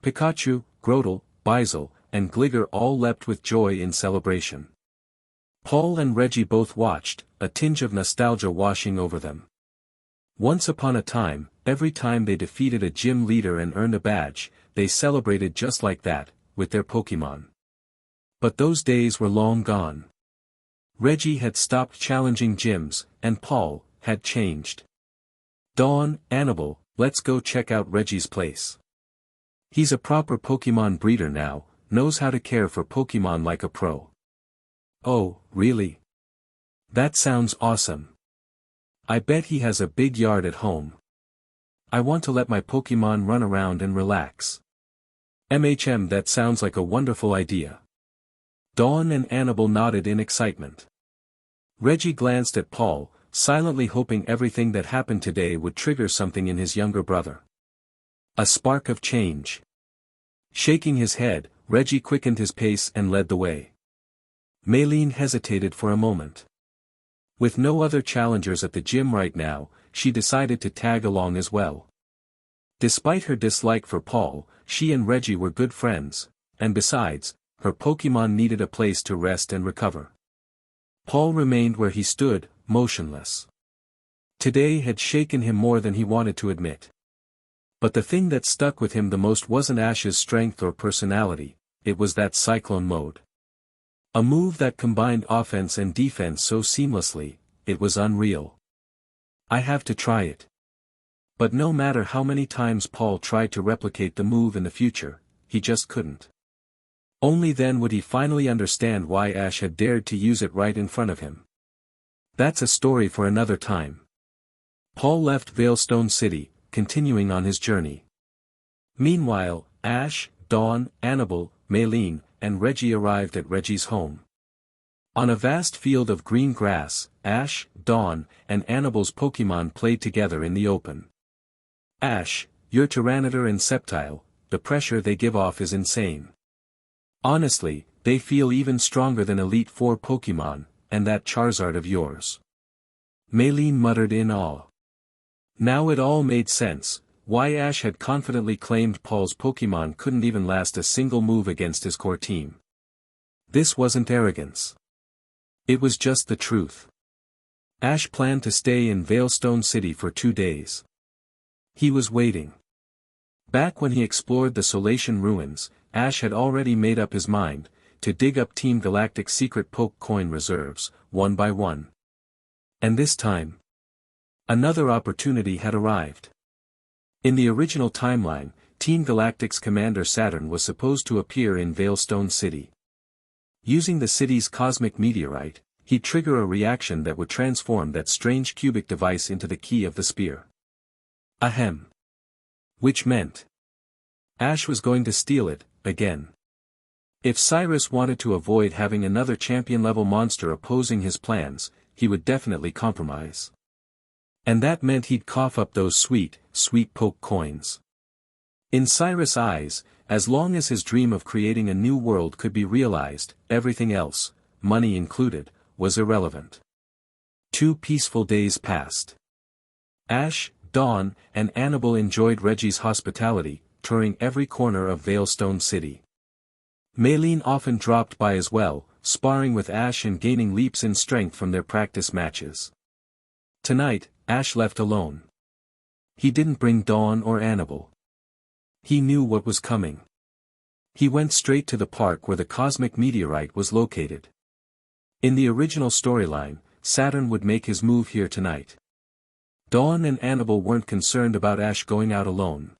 Pikachu, Grotle, Baizel, and Gligar all leapt with joy in celebration. Paul and Reggie both watched, a tinge of nostalgia washing over them. Once upon a time, every time they defeated a gym leader and earned a badge, they celebrated just like that, with their Pokémon. But those days were long gone. Reggie had stopped challenging gyms, and Paul had changed. Dawn, Annabelle, let's go check out Reggie's place. He's a proper Pokémon breeder now, knows how to care for Pokémon like a pro. Oh, really? That sounds awesome. I bet he has a big yard at home. I want to let my Pokémon run around and relax. That sounds like a wonderful idea. Dawn and Annabelle nodded in excitement. Reggie glanced at Paul, silently hoping everything that happened today would trigger something in his younger brother. A spark of change. Shaking his head, Reggie quickened his pace and led the way. Maylene hesitated for a moment. With no other challengers at the gym right now, she decided to tag along as well. Despite her dislike for Paul, she and Reggie were good friends, and besides, her Pokémon needed a place to rest and recover. Paul remained where he stood, motionless. Today had shaken him more than he wanted to admit. But the thing that stuck with him the most wasn't Ash's strength or personality, it was that Cyclone mode. A move that combined offense and defense so seamlessly, it was unreal. I have to try it. But no matter how many times Paul tried to replicate the move in the future, he just couldn't. Only then would he finally understand why Ash had dared to use it right in front of him. That's a story for another time. Paul left Veilstone City, continuing on his journey. Meanwhile, Ash, Dawn, Annabelle, Maylene, and Reggie arrived at Reggie's home. On a vast field of green grass, Ash, Dawn, and Annabelle's Pokémon played together in the open. Ash, your Tyranitar and Sceptile, the pressure they give off is insane. Honestly, they feel even stronger than Elite Four Pokémon, and that Charizard of yours. Maylene muttered in awe. Now it all made sense, why Ash had confidently claimed Paul's Pokémon couldn't even last a single move against his core team. This wasn't arrogance. It was just the truth. Ash planned to stay in Veilstone City for 2 days. He was waiting. Back when he explored the Solation ruins, Ash had already made up his mind to dig up Team Galactic's secret Poke coin reserves, one by one. And this time, another opportunity had arrived. In the original timeline, Team Galactic's Commander Saturn was supposed to appear in Veilstone City. Using the city's cosmic meteorite, he'd trigger a reaction that would transform that strange cubic device into the key of the spear. Ahem. Which meant Ash was going to steal it, again. If Cyrus wanted to avoid having another champion-level monster opposing his plans, he would definitely compromise. And that meant he'd cough up those sweet Poke coins. In Cyrus' eyes, as long as his dream of creating a new world could be realized, everything else, money included, was irrelevant. 2 peaceful days passed. Ash, Dawn, and Annabelle enjoyed Reggie's hospitality, touring every corner of Veilstone City. Maylene often dropped by as well, sparring with Ash and gaining leaps in strength from their practice matches. Tonight, Ash left alone. He didn't bring Dawn or Annabelle. He knew what was coming. He went straight to the park where the cosmic meteorite was located. In the original storyline, Saturn would make his move here tonight. Dawn and Annabelle weren't concerned about Ash going out alone.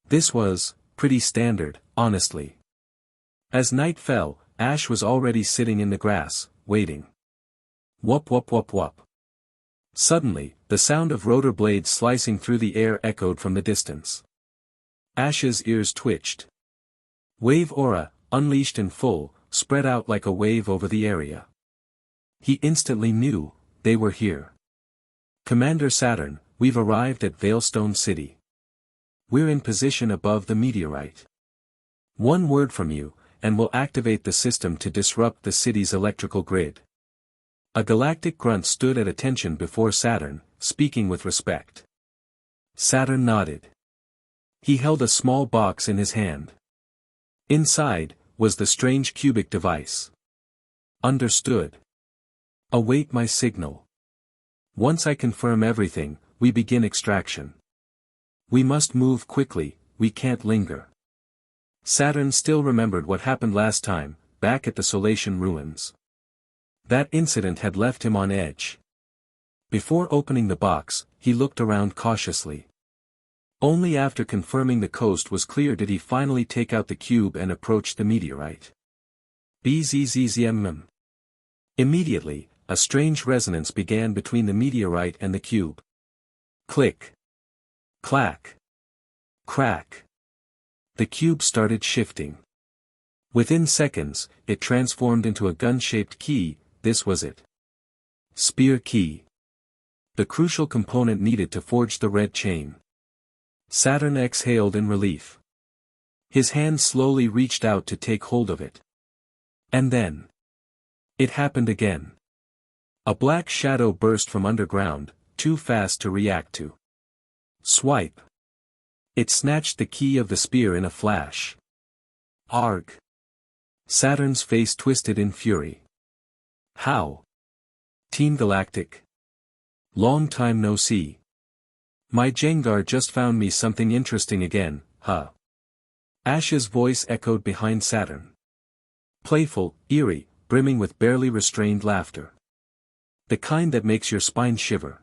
This was pretty standard, honestly. As night fell, Ash was already sitting in the grass, waiting. Whoop whoop whoop whoop. Suddenly, the sound of rotor blades slicing through the air echoed from the distance. Ash's ears twitched. Wave aura, unleashed in full, spread out like a wave over the area. He instantly knew, they were here. Commander Saturn, we've arrived at Veilstone City. We're in position above the meteorite. One word from you, and we'll activate the system to disrupt the city's electrical grid. A galactic grunt stood at attention before Saturn, speaking with respect. Saturn nodded. He held a small box in his hand. Inside, was the strange cubic device. Understood. Await my signal. Once I confirm everything, we begin extraction. We must move quickly, we can't linger. Saturn still remembered what happened last time, back at the Solation ruins. That incident had left him on edge. Before opening the box, he looked around cautiously. Only after confirming the coast was clear did he finally take out the cube and approach the meteorite. Bzzzzmm. Immediately, a strange resonance began between the meteorite and the cube. Click. Clack. Crack. The cube started shifting. Within seconds, it transformed into a gun-shaped key. This was it. Spear key. The crucial component needed to forge the red chain. Saturn exhaled in relief. His hand slowly reached out to take hold of it. And then, it happened again. A black shadow burst from underground, too fast to react to. Swipe. It snatched the key of the spear in a flash. Arg. Saturn's face twisted in fury. How? Team Galactic. Long time no see. My Jengar just found me something interesting again, huh? Ash's voice echoed behind Saturn. Playful, eerie, brimming with barely restrained laughter. The kind that makes your spine shiver.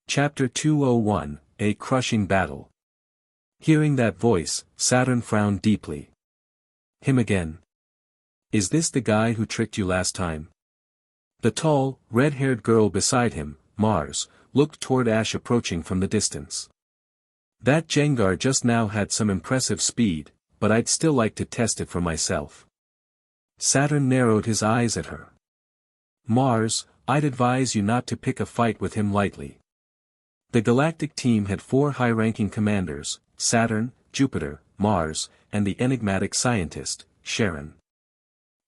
Chapter 201, A Crushing Battle. Hearing that voice, Saturn frowned deeply. Him again. Is this the guy who tricked you last time? The tall, red-haired girl beside him, Mars, looked toward Ash approaching from the distance. That Jengar just now had some impressive speed, but I'd still like to test it for myself. Saturn narrowed his eyes at her. Mars, I'd advise you not to pick a fight with him lightly. The galactic team had 4 high-ranking commanders, Saturn, Jupiter, Mars, and the enigmatic scientist, Sharon.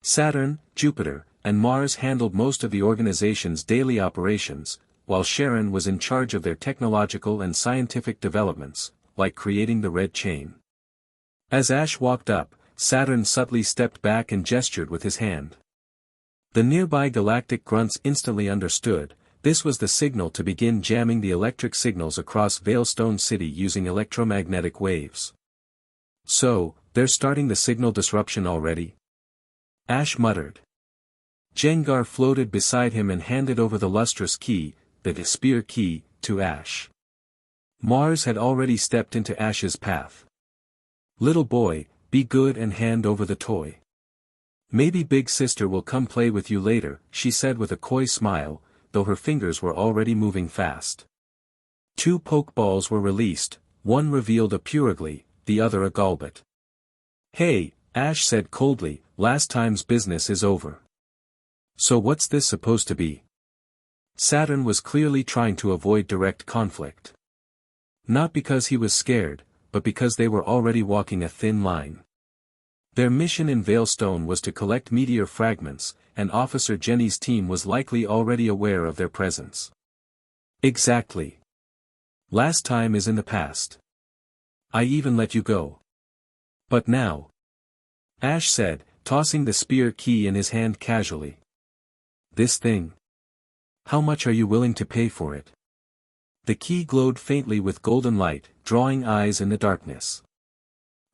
Saturn, Jupiter, and Mars handled most of the organization's daily operations, while Sharon was in charge of their technological and scientific developments, like creating the red chain. As Ash walked up, Saturn subtly stepped back and gestured with his hand. The nearby galactic grunts instantly understood. This was the signal to begin jamming the electric signals across Veilstone City using electromagnetic waves. So, they're starting the signal disruption already? Ash muttered. Jengar floated beside him and handed over the lustrous key, the spear key, to Ash. Mars had already stepped into Ash's path. Little boy, be good and hand over the toy. Maybe Big Sister will come play with you later, she said with a coy smile, though her fingers were already moving fast. 2 Pokeballs were released, one revealed a Purugly, the other a Golbat. Hey, Ash said coldly, last time's business is over. So what's this supposed to be? Saturn was clearly trying to avoid direct conflict. Not because he was scared, but because they were already walking a thin line. Their mission in Veilstone was to collect meteor fragments, and Officer Jenny's team was likely already aware of their presence. Exactly. Last time is in the past. I even let you go. But now. Ash said, tossing the spear key in his hand casually. This thing. How much are you willing to pay for it? The key glowed faintly with golden light, drawing eyes in the darkness.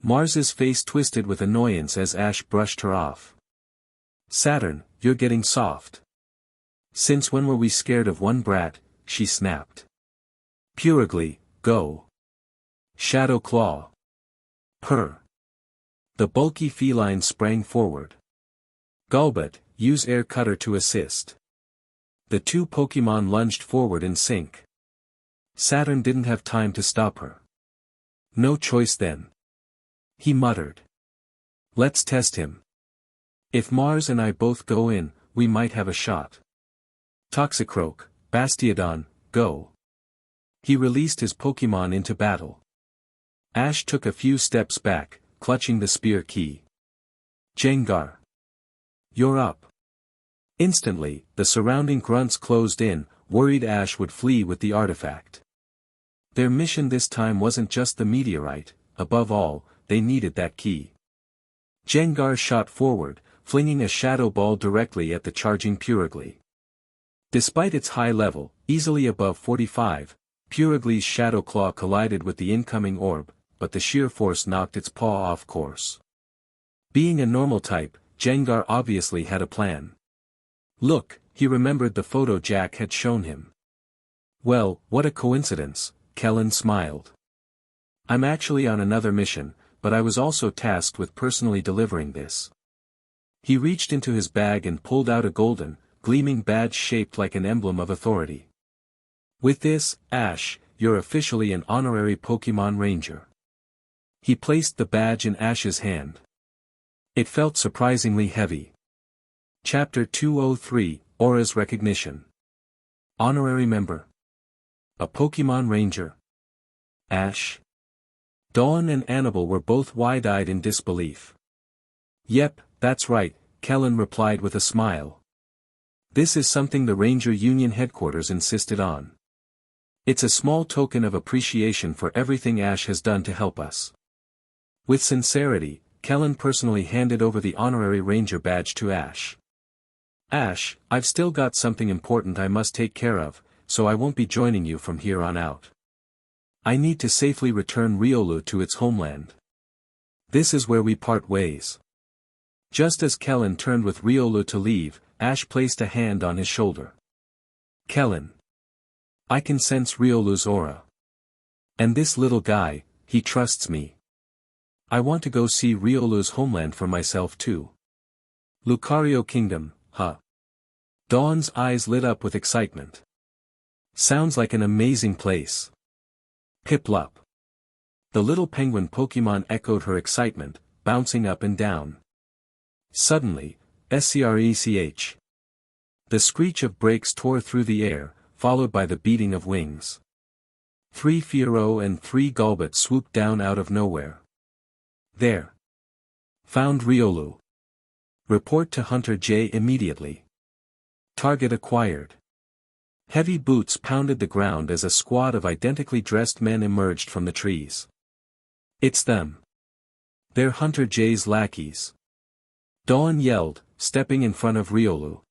Mars's face twisted with annoyance as Ash brushed her off. Saturn, you're getting soft. Since when were we scared of one brat? She snapped. Purugly, go. Shadow Claw. Purr. The bulky feline sprang forward. Golbat, use Air Cutter to assist. The 2 Pokémon lunged forward in sync. Saturn didn't have time to stop her. No choice then. He muttered. Let's test him. If Mars and I both go in, we might have a shot. Toxicroak, Bastiodon, go. He released his Pokémon into battle. Ash took a few steps back, clutching the spear key. Jengar. You're up. Instantly, the surrounding grunts closed in, worried Ash would flee with the artifact. Their mission this time wasn't just the meteorite, above all, they needed that key. Jengar shot forward, flinging a shadow ball directly at the charging Purugly. Despite its high level, easily above 45, Purugly's Shadow Claw collided with the incoming orb, but the sheer force knocked its paw off course. Being a normal type, Jengar obviously had a plan. Look, he remembered the photo Jack had shown him. Well, what a coincidence, Kellen smiled. I'm actually on another mission, but I was also tasked with personally delivering this. He reached into his bag and pulled out a golden, gleaming badge shaped like an emblem of authority. With this, Ash, you're officially an honorary Pokémon Ranger. He placed the badge in Ash's hand. It felt surprisingly heavy. Chapter 203, Aura's Recognition. Honorary Member. A Pokémon Ranger. Ash. Dawn and Annabelle were both wide-eyed in disbelief. Yep, that's right, Kellen replied with a smile. This is something the Ranger Union headquarters insisted on. It's a small token of appreciation for everything Ash has done to help us. With sincerity, Kellen personally handed over the honorary ranger badge to Ash. Ash, I've still got something important I must take care of, so I won't be joining you from here on out. I need to safely return Riolu to its homeland. This is where we part ways. Just as Kellen turned with Riolu to leave, Ash placed a hand on his shoulder. Kellen. I can sense Riolu's aura. And this little guy, he trusts me. I want to go see Riolu's homeland for myself too. Lucario Kingdom, huh? Dawn's eyes lit up with excitement. Sounds like an amazing place. Piplup. The little penguin Pokémon echoed her excitement, bouncing up and down. Suddenly, screech. The screech of brakes tore through the air, followed by the beating of wings. 3 Fearow and 3 Golbat swooped down out of nowhere. There. Found Riolu. Report to Hunter J immediately. Target acquired. Heavy boots pounded the ground as a squad of identically dressed men emerged from the trees. "It's them. They're Hunter J's lackeys," Dawn yelled, stepping in front of Riolu.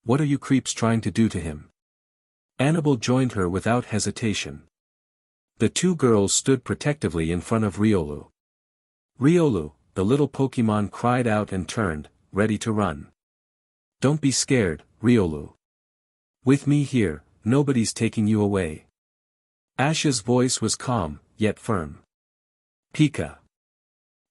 "What are you creeps trying to do to him?" Annabelle joined her without hesitation. The two girls stood protectively in front of Riolu. "Riolu," the little Pokémon cried out and turned, ready to run. "Don't be scared, Riolu. With me here, nobody's taking you away." Ash's voice was calm, yet firm. "Pika."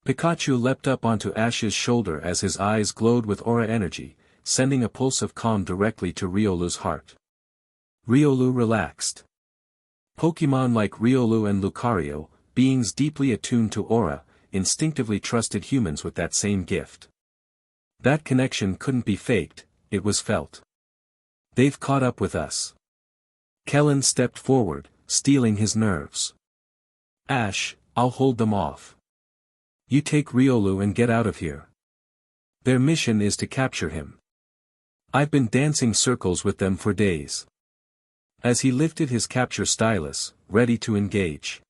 Pikachu leapt up onto Ash's shoulder as his eyes glowed with aura energy, sending a pulse of calm directly to Riolu's heart. Riolu relaxed. Pokémon like Riolu and Lucario, beings deeply attuned to aura, instinctively trusted humans with that same gift. That connection couldn't be faked, it was felt. "They've caught up with us." Kellen stepped forward, steeling his nerves. "Ash, I'll hold them off. You take Riolu and get out of here. Their mission is to capture him. I've been dancing circles with them for days." As he lifted his capture stylus, ready to engage.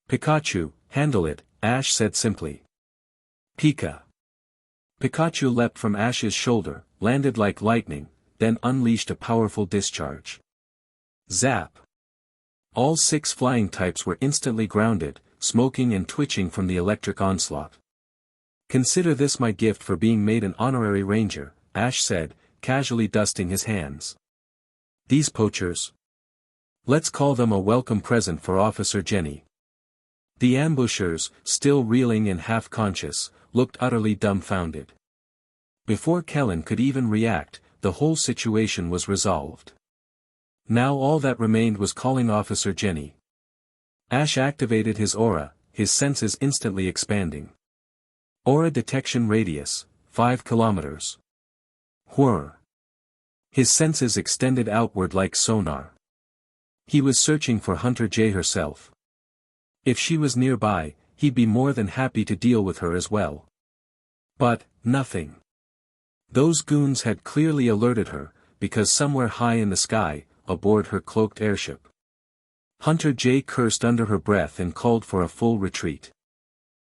"Pikachu, handle it," Ash said simply. "Pika." Pikachu leapt from Ash's shoulder, landed like lightning, then unleashed a powerful discharge. Zap! All 6 flying types were instantly grounded, smoking and twitching from the electric onslaught. "Consider this my gift for being made an honorary ranger," Ash said, casually dusting his hands. "These poachers? Let's call them a welcome present for Officer Jenny." The ambushers, still reeling and half-conscious, looked utterly dumbfounded. Before Kellen could even react, the whole situation was resolved. Now all that remained was calling Officer Jenny. Ash activated his aura, his senses instantly expanding. Aura detection radius, 5 kilometers. Whirr. His senses extended outward like sonar. He was searching for Hunter J herself. If she was nearby, he'd be more than happy to deal with her as well. But, nothing. Those goons had clearly alerted her, because somewhere high in the sky, aboard her cloaked airship, Hunter J cursed under her breath and called for a full retreat.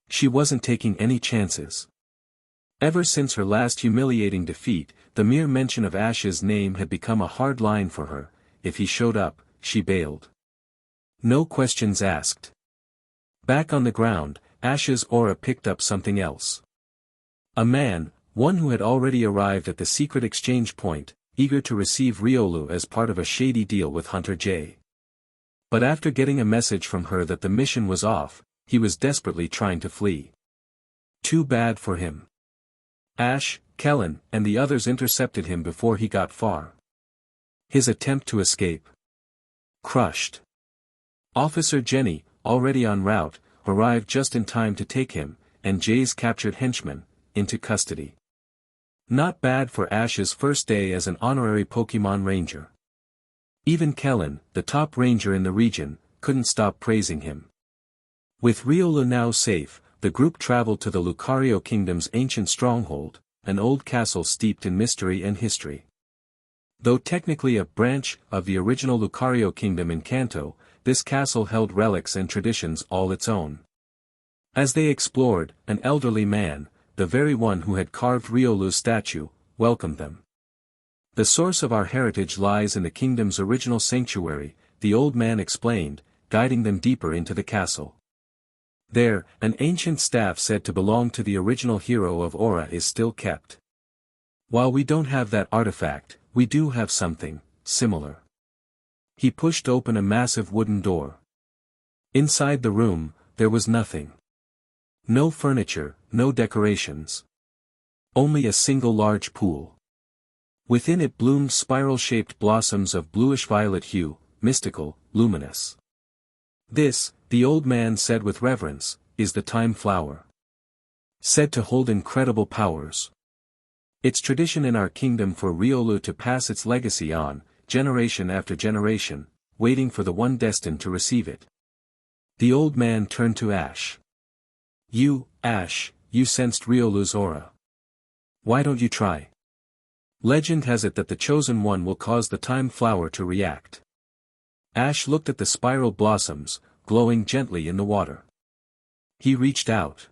She wasn't taking any chances. Ever since her last humiliating defeat, the mere mention of Ash's name had become a hard line for her. If he showed up, she bailed. No questions asked. Back on the ground, Ash's aura picked up something else. A man, one who had already arrived at the secret exchange point, eager to receive Riolu as part of a shady deal with Hunter J. But after getting a message from her that the mission was off, he was desperately trying to flee. Too bad for him. Ash, Kellen, and the others intercepted him before he got far. His attempt to escape. Crushed. Officer Jenny, already en route, arrived just in time to take him, and Jay's captured henchman, into custody. Not bad for Ash's first day as an honorary Pokémon Ranger. Even Kellen, the top ranger in the region, couldn't stop praising him. With Riolu now safe, the group traveled to the Lucario Kingdom's ancient stronghold, an old castle steeped in mystery and history. Though technically a branch of the original Lucario Kingdom in Kanto, this castle held relics and traditions all its own. As they explored, an elderly man, the very one who had carved Riolu's statue, welcomed them. "The source of our heritage lies in the kingdom's original sanctuary," the old man explained, guiding them deeper into the castle. There, an ancient staff said to belong to the original hero of Aura is still kept. While we don't have that artifact, we do have something similar. He pushed open a massive wooden door. Inside the room, there was nothing. No furniture, no decorations. Only a single large pool. Within it bloomed spiral-shaped blossoms of bluish-violet hue, mystical, luminous. "This," the old man said with reverence, "is the time flower. Said to hold incredible powers. It's tradition in our kingdom for Riolu to pass its legacy on, generation after generation, waiting for the one destined to receive it." The old man turned to Ash. "You, Ash, you sensed Riolu's aura. Why don't you try? Legend has it that the chosen one will cause the time flower to react. Ash looked at the spiral blossoms, glowing gently in the water. He reached out.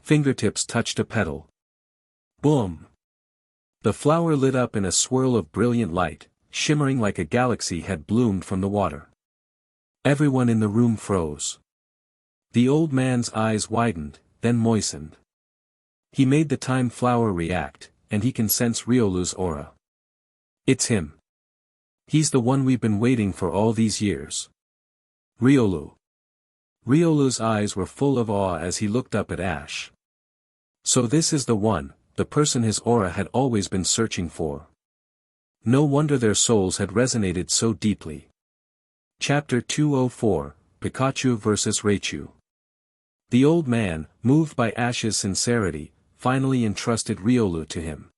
Fingertips touched a petal. Boom! The flower lit up in a swirl of brilliant light, shimmering like a galaxy had bloomed from the water. Everyone in the room froze. The old man's eyes widened, then moistened. He made the time flower react, and he can sense Riolu's aura. It's him. He's the one we've been waiting for all these years. Riolu. Riolu's eyes were full of awe as he looked up at Ash. So this is the one, the person his aura had always been searching for. No wonder their souls had resonated so deeply. Chapter 204, Pikachu vs. Raichu. The old man, moved by Ash's sincerity, finally entrusted Riolu to him.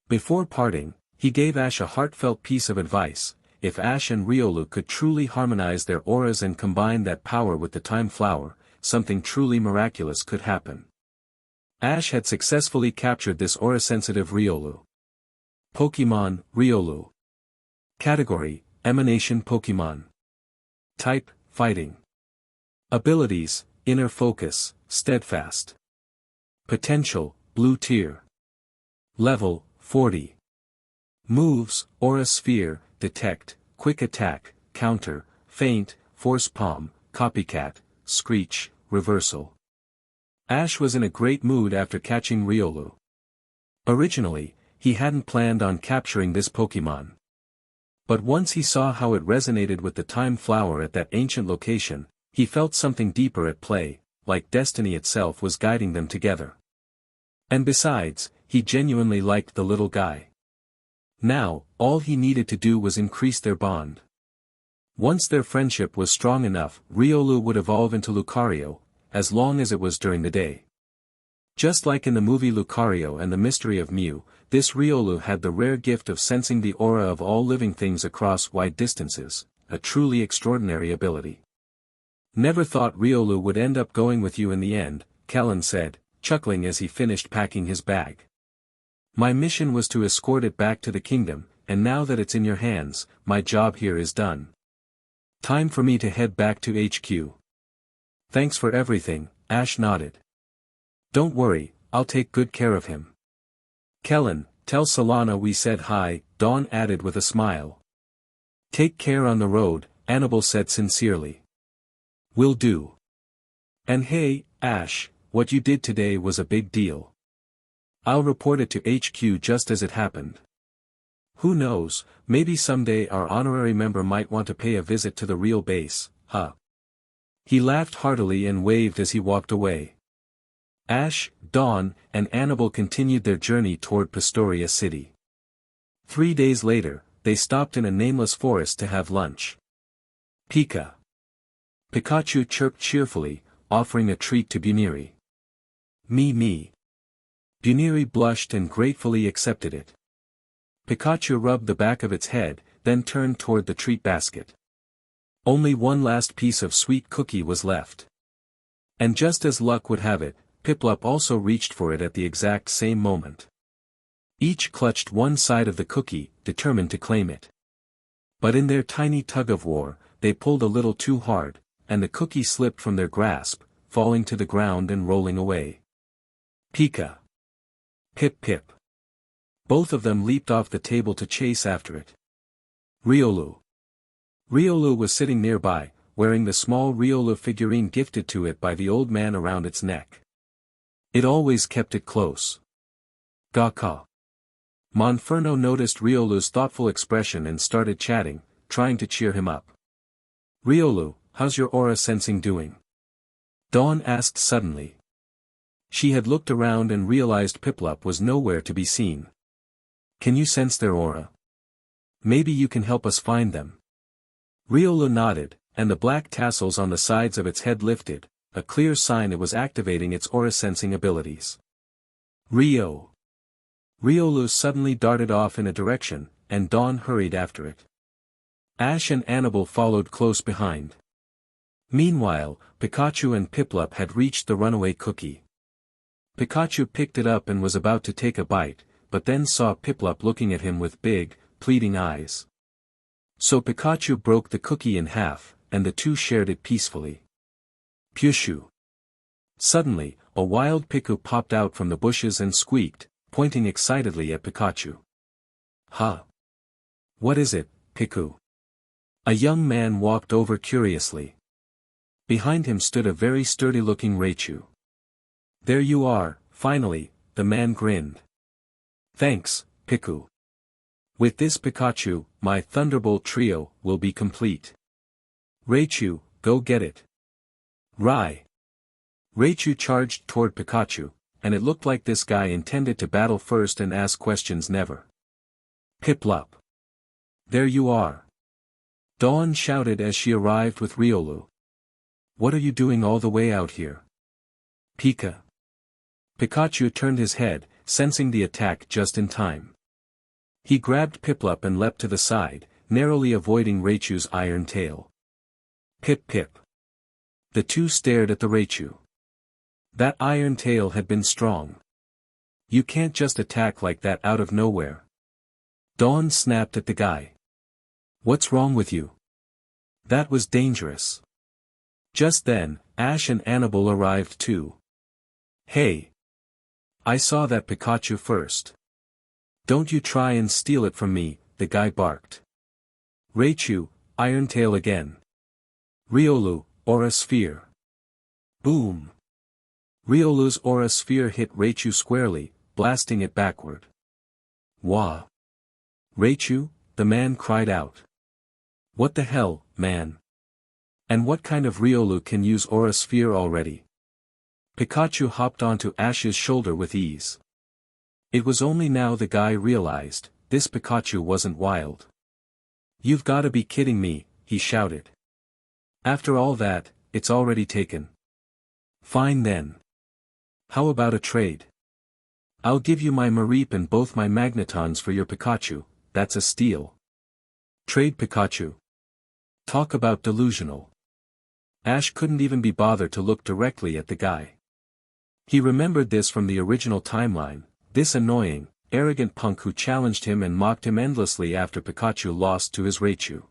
Before parting, he gave Ash a heartfelt piece of advice: if Ash and Riolu could truly harmonize their auras and combine that power with the time flower, something truly miraculous could happen. Ash had successfully captured this aura-sensitive Riolu. Pokémon, Riolu. Category, Emanation Pokémon. Type, Fighting. Abilities, Inner Focus, Steadfast. Potential, Blue Tier. Level, 40. Moves, Aura Sphere, Detect, Quick Attack, Counter, Feint, Force Palm, Copycat, Screech, Reversal. Ash was in a great mood after catching Riolu. Originally, he hadn't planned on capturing this Pokémon. But once he saw how it resonated with the time flower at that ancient location, he felt something deeper at play, like destiny itself was guiding them together. And besides, he genuinely liked the little guy. Now, all he needed to do was increase their bond. Once their friendship was strong enough, Riolu would evolve into Lucario, as long as it was during the day. Just like in the movie Lucario and the Mystery of Mew, this Riolu had the rare gift of sensing the aura of all living things across wide distances, a truly extraordinary ability. Never thought Riolu would end up going with you in the end, Kellen said, chuckling as he finished packing his bag. My mission was to escort it back to the kingdom, and now that it's in your hands, my job here is done. Time for me to head back to HQ. Thanks for everything, Ash nodded. Don't worry, I'll take good care of him. Kellen, tell Solana we said hi, Dawn added with a smile. Take care on the road, Annabelle said sincerely. Will do. And hey, Ash, what you did today was a big deal. I'll report it to HQ just as it happened. Who knows, maybe someday our honorary member might want to pay a visit to the real base, huh? He laughed heartily and waved as he walked away. Ash, Dawn, and Annabelle continued their journey toward Pastoria City. 3 days later, they stopped in a nameless forest to have lunch. Pika. Pikachu chirped cheerfully, offering a treat to Buniri. Me. Buniri blushed and gratefully accepted it. Pikachu rubbed the back of its head, then turned toward the treat basket. Only one last piece of sweet cookie was left. And just as luck would have it, Piplup also reached for it at the exact same moment. Each clutched one side of the cookie, determined to claim it. But in their tiny tug-of-war, they pulled a little too hard, and the cookie slipped from their grasp, falling to the ground and rolling away. Pika. Pip. Both of them leaped off the table to chase after it. Riolu. Riolu was sitting nearby, wearing the small Riolu figurine gifted to it by the old man around its neck. It always kept it close. Gaka. Monferno noticed Riolu's thoughtful expression and started chatting, trying to cheer him up. Riolu, how's your aura sensing doing? Dawn asked suddenly. She had looked around and realized Piplup was nowhere to be seen. Can you sense their aura? Maybe you can help us find them. Riolu nodded, and the black tassels on the sides of its head lifted, a clear sign it was activating its aura-sensing abilities. Riolu suddenly darted off in a direction, and Dawn hurried after it. Ash and Annabelle followed close behind. Meanwhile, Pikachu and Piplup had reached the runaway cookie. Pikachu picked it up and was about to take a bite, but then saw Piplup looking at him with big, pleading eyes. So Pikachu broke the cookie in half, and the two shared it peacefully. Pyushu. Suddenly, a wild Piku popped out from the bushes and squeaked, pointing excitedly at Pikachu. Huh? What is it, Piku? A young man walked over curiously. Behind him stood a very sturdy-looking Raichu. There you are, finally, the man grinned. Thanks, Piku. With this Pikachu, my Thunderbolt trio will be complete. Raichu, go get it. Rai. Raichu charged toward Pikachu, and it looked like this guy intended to battle first and ask questions never. Piplup. There you are. Dawn shouted as she arrived with Riolu. What are you doing all the way out here? Pika. Pikachu turned his head, sensing the attack just in time. He grabbed Piplup and leapt to the side, narrowly avoiding Raichu's iron tail. Pip pip. The two stared at the Raichu. That iron tail had been strong. You can't just attack like that out of nowhere. Dawn snapped at the guy. What's wrong with you? That was dangerous. Just then, Ash and Annabelle arrived too. Hey! I saw that Pikachu first. Don't you try and steal it from me, the guy barked. Raichu, Iron Tail again. Riolu, Aura Sphere. Boom! Riolu's Aura Sphere hit Raichu squarely, blasting it backward. Wah! Raichu, the man cried out. What the hell, man? And what kind of Riolu can use Aura Sphere already? Pikachu hopped onto Ash's shoulder with ease. It was only now the guy realized, this Pikachu wasn't wild. You've gotta be kidding me, he shouted. After all that, it's already taken. Fine then. How about a trade? I'll give you my Mareep and both my Magnetons for your Pikachu, that's a steal. Trade Pikachu. Talk about delusional. Ash couldn't even be bothered to look directly at the guy. He remembered this from the original timeline, this annoying, arrogant punk who challenged him and mocked him endlessly after Pikachu lost to his Raichu.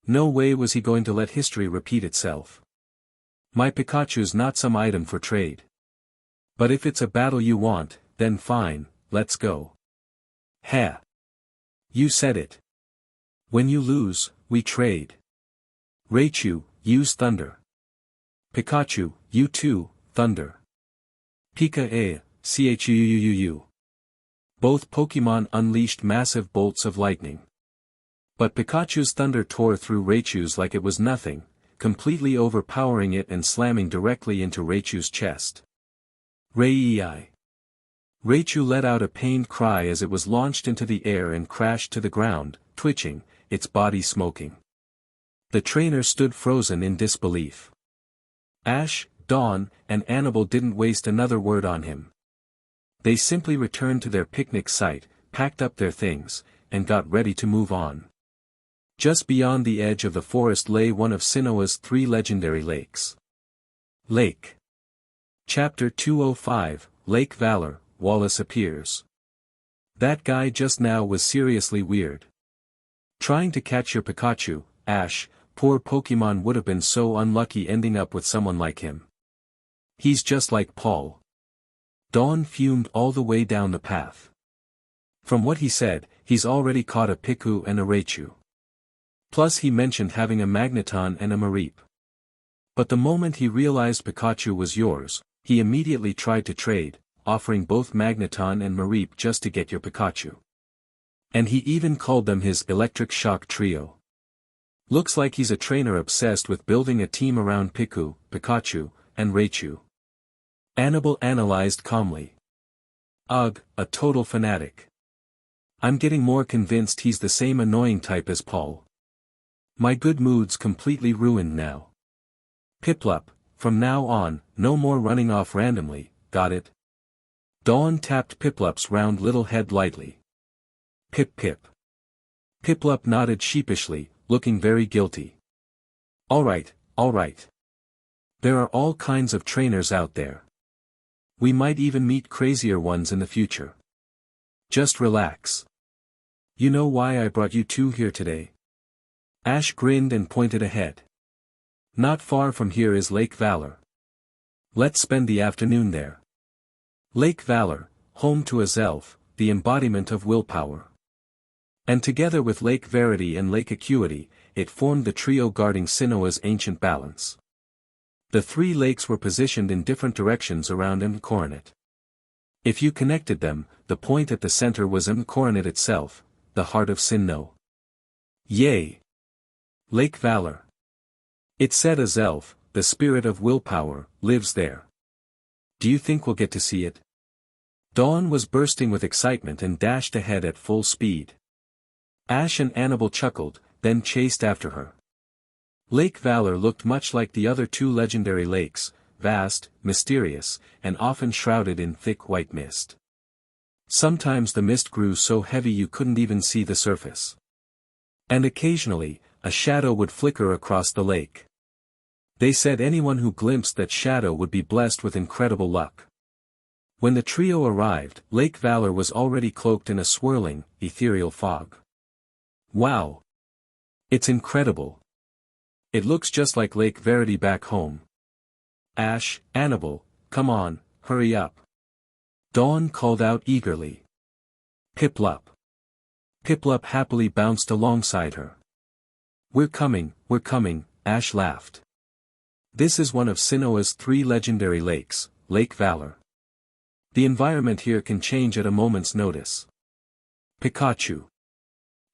No way was he going to let history repeat itself. My Pikachu's not some item for trade. But if it's a battle you want, then fine, let's go. Ha! You said it. When you lose, we trade. Raichu, use Thunder. Pikachu, you too, Thunder. Pika Chuuu. Both Pokémon unleashed massive bolts of lightning. But Pikachu's thunder tore through Raichu's like it was nothing, completely overpowering it and slamming directly into Raichu's chest. Rai. Raichu let out a pained cry as it was launched into the air and crashed to the ground, twitching, its body smoking. The trainer stood frozen in disbelief. Ash, Dawn, and Annabelle didn't waste another word on him. They simply returned to their picnic site, packed up their things, and got ready to move on. Just beyond the edge of the forest lay one of Sinnoh's 3 legendary lakes. Lake. Chapter 205, Lake Valor, Wallace appears. That guy just now was seriously weird. Trying to catch your Pikachu, Ash, poor Pokemon would have been so unlucky ending up with someone like him. He's just like Paul. Dawn fumed all the way down the path. From what he said, he's already caught a Piku and a Raichu. Plus he mentioned having a Magneton and a Mareep. But the moment he realized Pikachu was yours, he immediately tried to trade, offering both Magneton and Mareep just to get your Pikachu. And he even called them his Electric Shock Trio. Looks like he's a trainer obsessed with building a team around Piku, Pikachu, and Raichu. Annabelle analyzed calmly. Ugh, a total fanatic. I'm getting more convinced he's the same annoying type as Paul. My good mood's completely ruined now. Piplup, from now on, no more running off randomly, got it? Dawn tapped Piplup's round little head lightly. Pip pip. Piplup nodded sheepishly, looking very guilty. Alright. There are all kinds of trainers out there. We might even meet crazier ones in the future. Just relax. You know why I brought you two here today? Ash grinned and pointed ahead. Not far from here is Lake Valor. Let's spend the afternoon there. Lake Valor, home to Azelf, the embodiment of willpower. And together with Lake Verity and Lake Acuity, it formed the trio guarding Sinnoh's ancient balance. The three lakes were positioned in different directions around Coronet. If you connected them, the point at the center was Coronet itself, the heart of Sinnoh. Yay! Lake Valor. It said Azelf, the spirit of willpower, lives there. Do you think we'll get to see it? Dawn was bursting with excitement and dashed ahead at full speed. Ash and Annabelle chuckled, then chased after her. Lake Valor looked much like the other two legendary lakes, vast, mysterious, and often shrouded in thick white mist. Sometimes the mist grew so heavy you couldn't even see the surface. And occasionally, a shadow would flicker across the lake. They said anyone who glimpsed that shadow would be blessed with incredible luck. When the trio arrived, Lake Valor was already cloaked in a swirling, ethereal fog. Wow! It's incredible. It looks just like Lake Verity back home. Ash, Annabelle, come on, hurry up. Dawn called out eagerly. Piplup. Piplup happily bounced alongside her. We're coming, Ash laughed. This is one of Sinnoh's three legendary lakes, Lake Valor. The environment here can change at a moment's notice. Pikachu.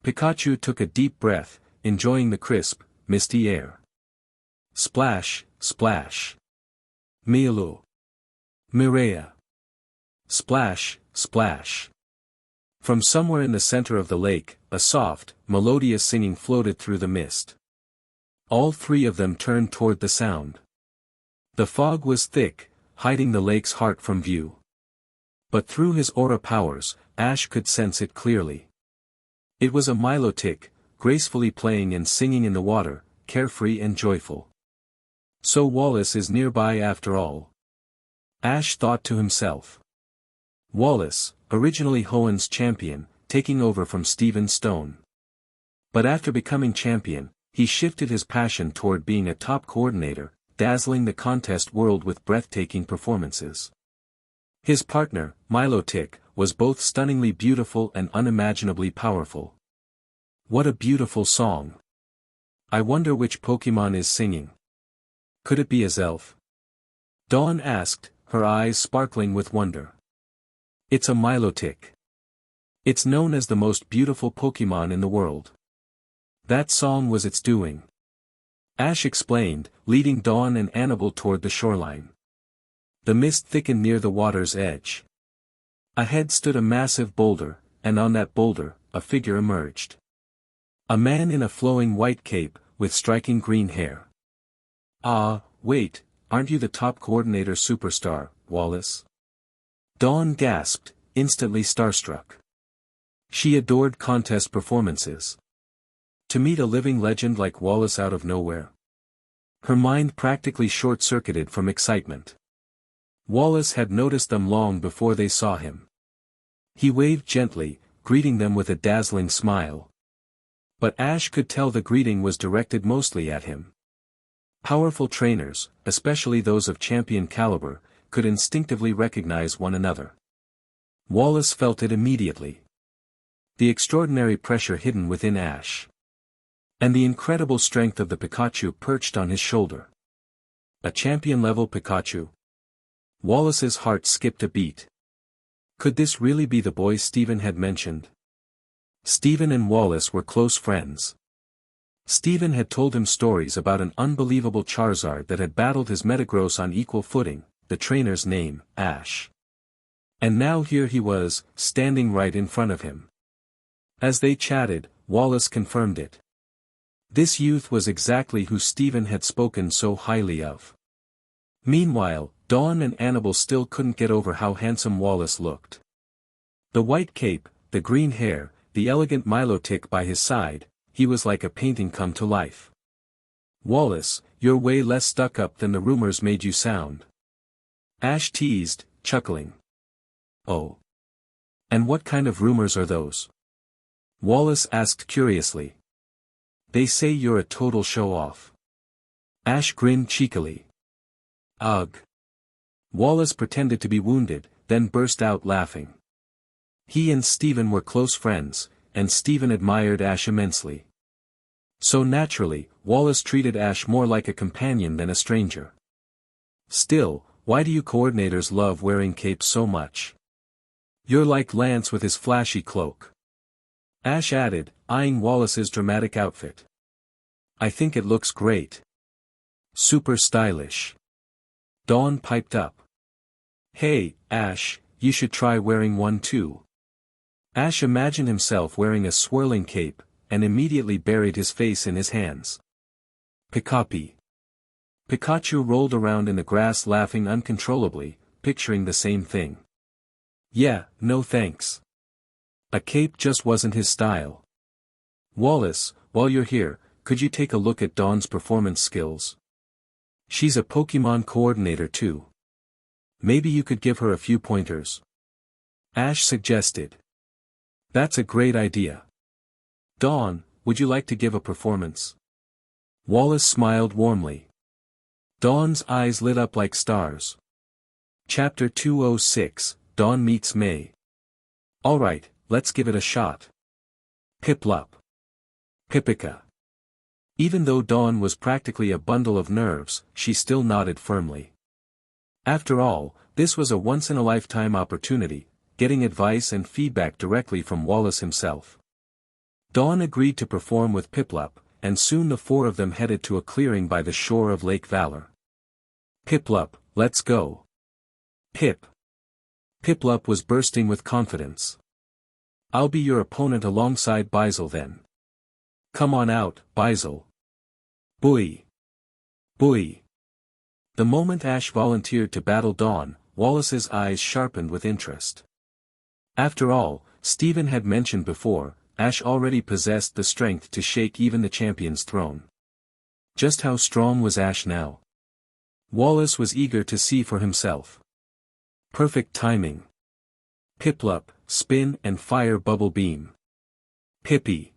Pikachu took a deep breath, enjoying the crisp, misty air. Splash, splash. Mialu. Mireia. Splash, splash. From somewhere in the center of the lake, a soft, melodious singing floated through the mist. All three of them turned toward the sound. The fog was thick, hiding the lake's heart from view. But through his aura powers, Ash could sense it clearly. It was a Milotic, gracefully playing and singing in the water, carefree and joyful. So Wallace is nearby after all. Ash thought to himself. Wallace, originally Hoenn's champion, taking over from Stephen Stone. But after becoming champion, he shifted his passion toward being a top coordinator, dazzling the contest world with breathtaking performances. His partner, Milotic, was both stunningly beautiful and unimaginably powerful. What a beautiful song. I wonder which Pokémon is singing. Could it be Azelf? Dawn asked, her eyes sparkling with wonder. It's a Milotic. It's known as the most beautiful Pokémon in the world. That song was its doing. Ash explained, leading Dawn and Annabelle toward the shoreline. The mist thickened near the water's edge. Ahead stood a massive boulder, and on that boulder, a figure emerged. A man in a flowing white cape, with striking green hair. Ah, wait, aren't you the top coordinator superstar, Wallace? Dawn gasped, instantly starstruck. She adored contest performances. To meet a living legend like Wallace out of nowhere. Her mind practically short-circuited from excitement. Wallace had noticed them long before they saw him. He waved gently, greeting them with a dazzling smile. But Ash could tell the greeting was directed mostly at him. Powerful trainers, especially those of champion caliber, could instinctively recognize one another. Wallace felt it immediately. The extraordinary pressure hidden within Ash. And the incredible strength of the Pikachu perched on his shoulder. A champion-level Pikachu. Wallace's heart skipped a beat. Could this really be the boy Stephen had mentioned? Stephen and Wallace were close friends. Stephen had told him stories about an unbelievable Charizard that had battled his Metagross on equal footing, the trainer's name, Ash. And now here he was, standing right in front of him. As they chatted, Wallace confirmed it. This youth was exactly who Stephen had spoken so highly of. Meanwhile, Dawn and Annabelle still couldn't get over how handsome Wallace looked. The white cape, the green hair, the elegant Milotic by his side, he was like a painting come to life. Wallace, you're way less stuck up than the rumors made you sound. Ash teased, chuckling. Oh. And what kind of rumors are those? Wallace asked curiously. They say you're a total show-off. Ash grinned cheekily. Ugh. Wallace pretended to be wounded, then burst out laughing. He and Stephen were close friends, and Stephen admired Ash immensely. So naturally, Wallace treated Ash more like a companion than a stranger. Still, why do you coordinators love wearing capes so much? You're like Lance with his flashy cloak. Ash added, eyeing Wallace's dramatic outfit. I think it looks great. Super stylish. Dawn piped up. Hey, Ash, you should try wearing one too. Ash imagined himself wearing a swirling cape, and immediately buried his face in his hands. Pikapi. Pikachu rolled around in the grass laughing uncontrollably, picturing the same thing. Yeah, no thanks. A cape just wasn't his style. Wallace, while you're here, could you take a look at Dawn's performance skills? She's a Pokémon coordinator too. Maybe you could give her a few pointers. Ash suggested. That's a great idea. Dawn, would you like to give a performance? Wallace smiled warmly. Dawn's eyes lit up like stars. Chapter 206, Dawn meets May. Alright, let's give it a shot. Piplup. Pipica. Even though Dawn was practically a bundle of nerves, she still nodded firmly. After all, this was a once-in-a-lifetime opportunity, getting advice and feedback directly from Wallace himself. Dawn agreed to perform with Piplup, and soon the four of them headed to a clearing by the shore of Lake Valor. Piplup, let's go. Pip. Piplup was bursting with confidence. I'll be your opponent alongside Bizel then. Come on out, Bizel. Boy. Boy. The moment Ash volunteered to battle Dawn, Wallace's eyes sharpened with interest. After all, Stephen had mentioned before, Ash already possessed the strength to shake even the champion's throne. Just how strong was Ash now? Wallace was eager to see for himself. Perfect timing. Piplup, spin and fire bubble beam. Pippy.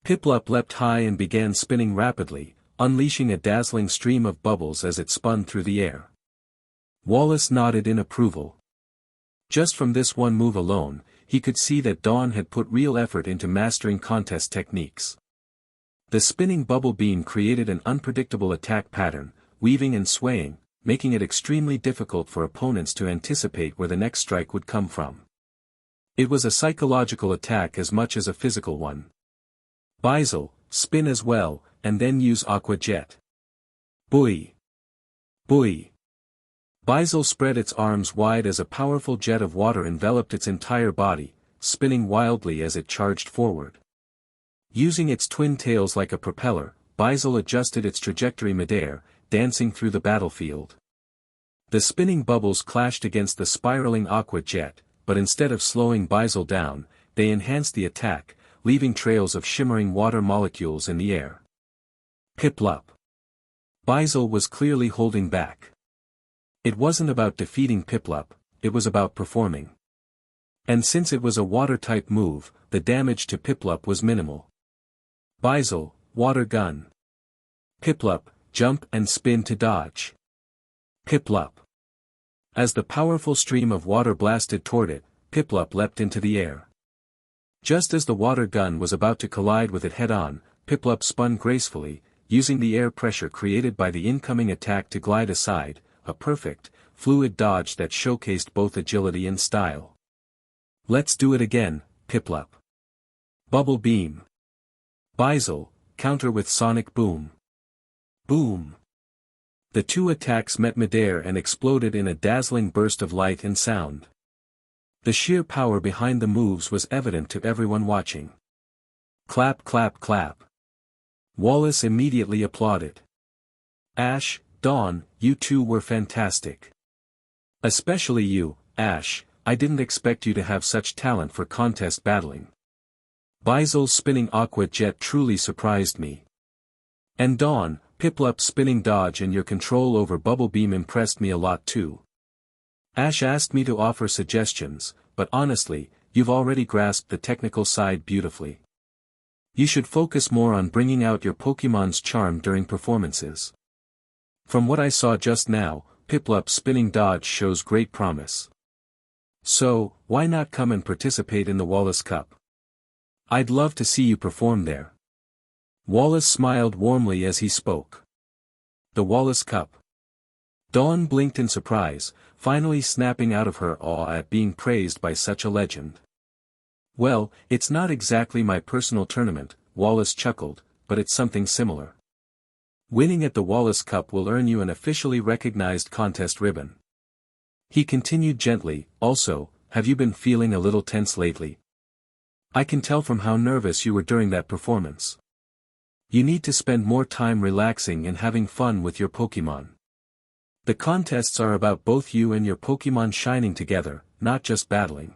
Piplup leapt high and began spinning rapidly, unleashing a dazzling stream of bubbles as it spun through the air. Wallace nodded in approval. Just from this one move alone, he could see that Dawn had put real effort into mastering contest techniques. The spinning bubble beam created an unpredictable attack pattern, weaving and swaying, making it extremely difficult for opponents to anticipate where the next strike would come from. It was a psychological attack as much as a physical one. Bizel, spin as well, and then use Aqua Jet. Boy. Boy. Bizel spread its arms wide as a powerful jet of water enveloped its entire body, spinning wildly as it charged forward. Using its twin tails like a propeller, Bizel adjusted its trajectory midair, dancing through the battlefield. The spinning bubbles clashed against the spiraling Aqua Jet, but instead of slowing Bizel down, they enhanced the attack, leaving trails of shimmering water molecules in the air. Piplup. Bizel was clearly holding back. It wasn't about defeating Piplup, it was about performing. And since it was a water-type move, the damage to Piplup was minimal. Bizel, water gun. Piplup, jump and spin to dodge. Piplup. As the powerful stream of water blasted toward it, Piplup leapt into the air. Just as the water gun was about to collide with it head-on, Piplup spun gracefully, using the air pressure created by the incoming attack to glide aside, a perfect, fluid dodge that showcased both agility and style. Let's do it again, Piplup. Bubble beam. Bizel, counter with sonic boom. Boom. The two attacks met midair and exploded in a dazzling burst of light and sound. The sheer power behind the moves was evident to everyone watching. Clap clap clap. Wallace immediately applauded. Ash, Dawn, you two were fantastic. Especially you, Ash, I didn't expect you to have such talent for contest battling. Bizel's spinning Aqua Jet truly surprised me. And Dawn, Piplup's spinning dodge and your control over Bubble Beam impressed me a lot too. Ash asked me to offer suggestions, but honestly, you've already grasped the technical side beautifully. You should focus more on bringing out your Pokémon's charm during performances. From what I saw just now, Piplup's spinning dodge shows great promise. So, why not come and participate in the Wallace Cup? I'd love to see you perform there. Wallace smiled warmly as he spoke. The Wallace Cup. Dawn blinked in surprise, finally snapping out of her awe at being praised by such a legend. Well, it's not exactly my personal tournament, Wallace chuckled, but it's something similar. Winning at the Wallace Cup will earn you an officially recognized contest ribbon. He continued gently, also, have you been feeling a little tense lately? I can tell from how nervous you were during that performance. You need to spend more time relaxing and having fun with your Pokémon. The contests are about both you and your Pokémon shining together, not just battling.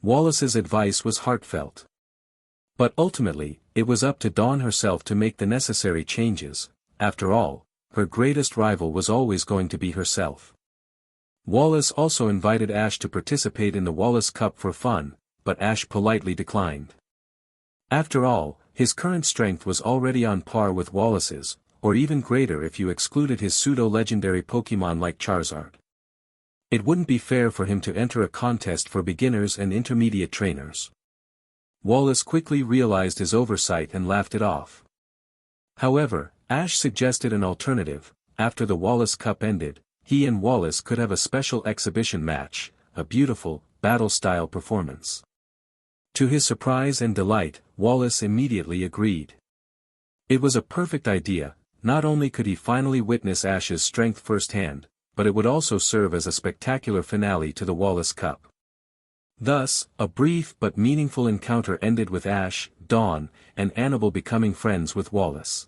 Wallace's advice was heartfelt. But ultimately, it was up to Dawn herself to make the necessary changes. After all, her greatest rival was always going to be herself. Wallace also invited Ash to participate in the Wallace Cup for fun, but Ash politely declined. After all, his current strength was already on par with Wallace's, or even greater if you excluded his pseudo-legendary Pokémon like Charizard. It wouldn't be fair for him to enter a contest for beginners and intermediate trainers. Wallace quickly realized his oversight and laughed it off. However, Ash suggested an alternative. After the Wallace Cup ended, he and Wallace could have a special exhibition match, a beautiful, battle-style performance. To his surprise and delight, Wallace immediately agreed. It was a perfect idea. Not only could he finally witness Ash's strength firsthand, but it would also serve as a spectacular finale to the Wallace Cup. Thus, a brief but meaningful encounter ended with Ash, Dawn, and Annabelle becoming friends with Wallace.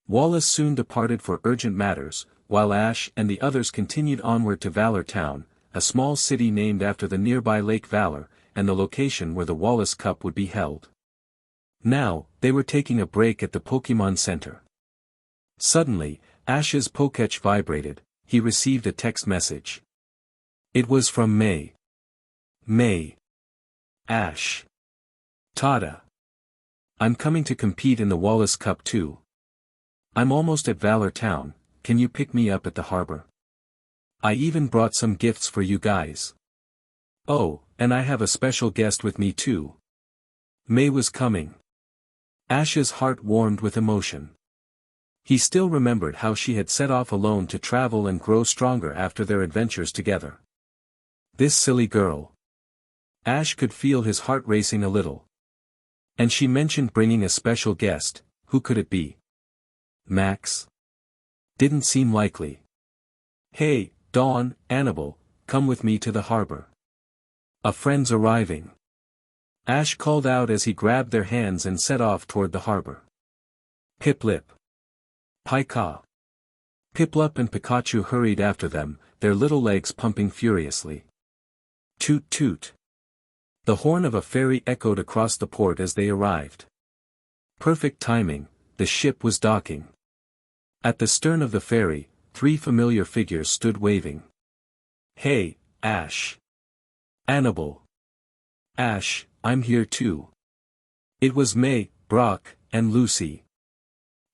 Wallace soon departed for urgent matters, while Ash and the others continued onward to Valor Town, a small city named after the nearby Lake Valor, and the location where the Wallace Cup would be held. Now, they were taking a break at the Pokémon Center. Suddenly, Ash's Pokétch vibrated. He received a text message. It was from May. May. Ash. Tada. I'm coming to compete in the Wallace Cup too. I'm almost at Valor Town, can you pick me up at the harbor? I even brought some gifts for you guys. Oh, and I have a special guest with me too. May was coming. Ash's heart warmed with emotion. He still remembered how she had set off alone to travel and grow stronger after their adventures together. This silly girl. Ash could feel his heart racing a little. And she mentioned bringing a special guest. Who could it be? Max? Didn't seem likely. Hey, Dawn, Annabelle, come with me to the harbor. A friend's arriving. Ash called out as he grabbed their hands and set off toward the harbor. Piplup. Pika. Piplup and Pikachu hurried after them, their little legs pumping furiously. Toot toot. The horn of a ferry echoed across the port as they arrived. Perfect timing, the ship was docking. At the stern of the ferry, 3 familiar figures stood waving. Hey, Ash. Annabelle. Ash, I'm here too. It was May, Brock, and Lucy.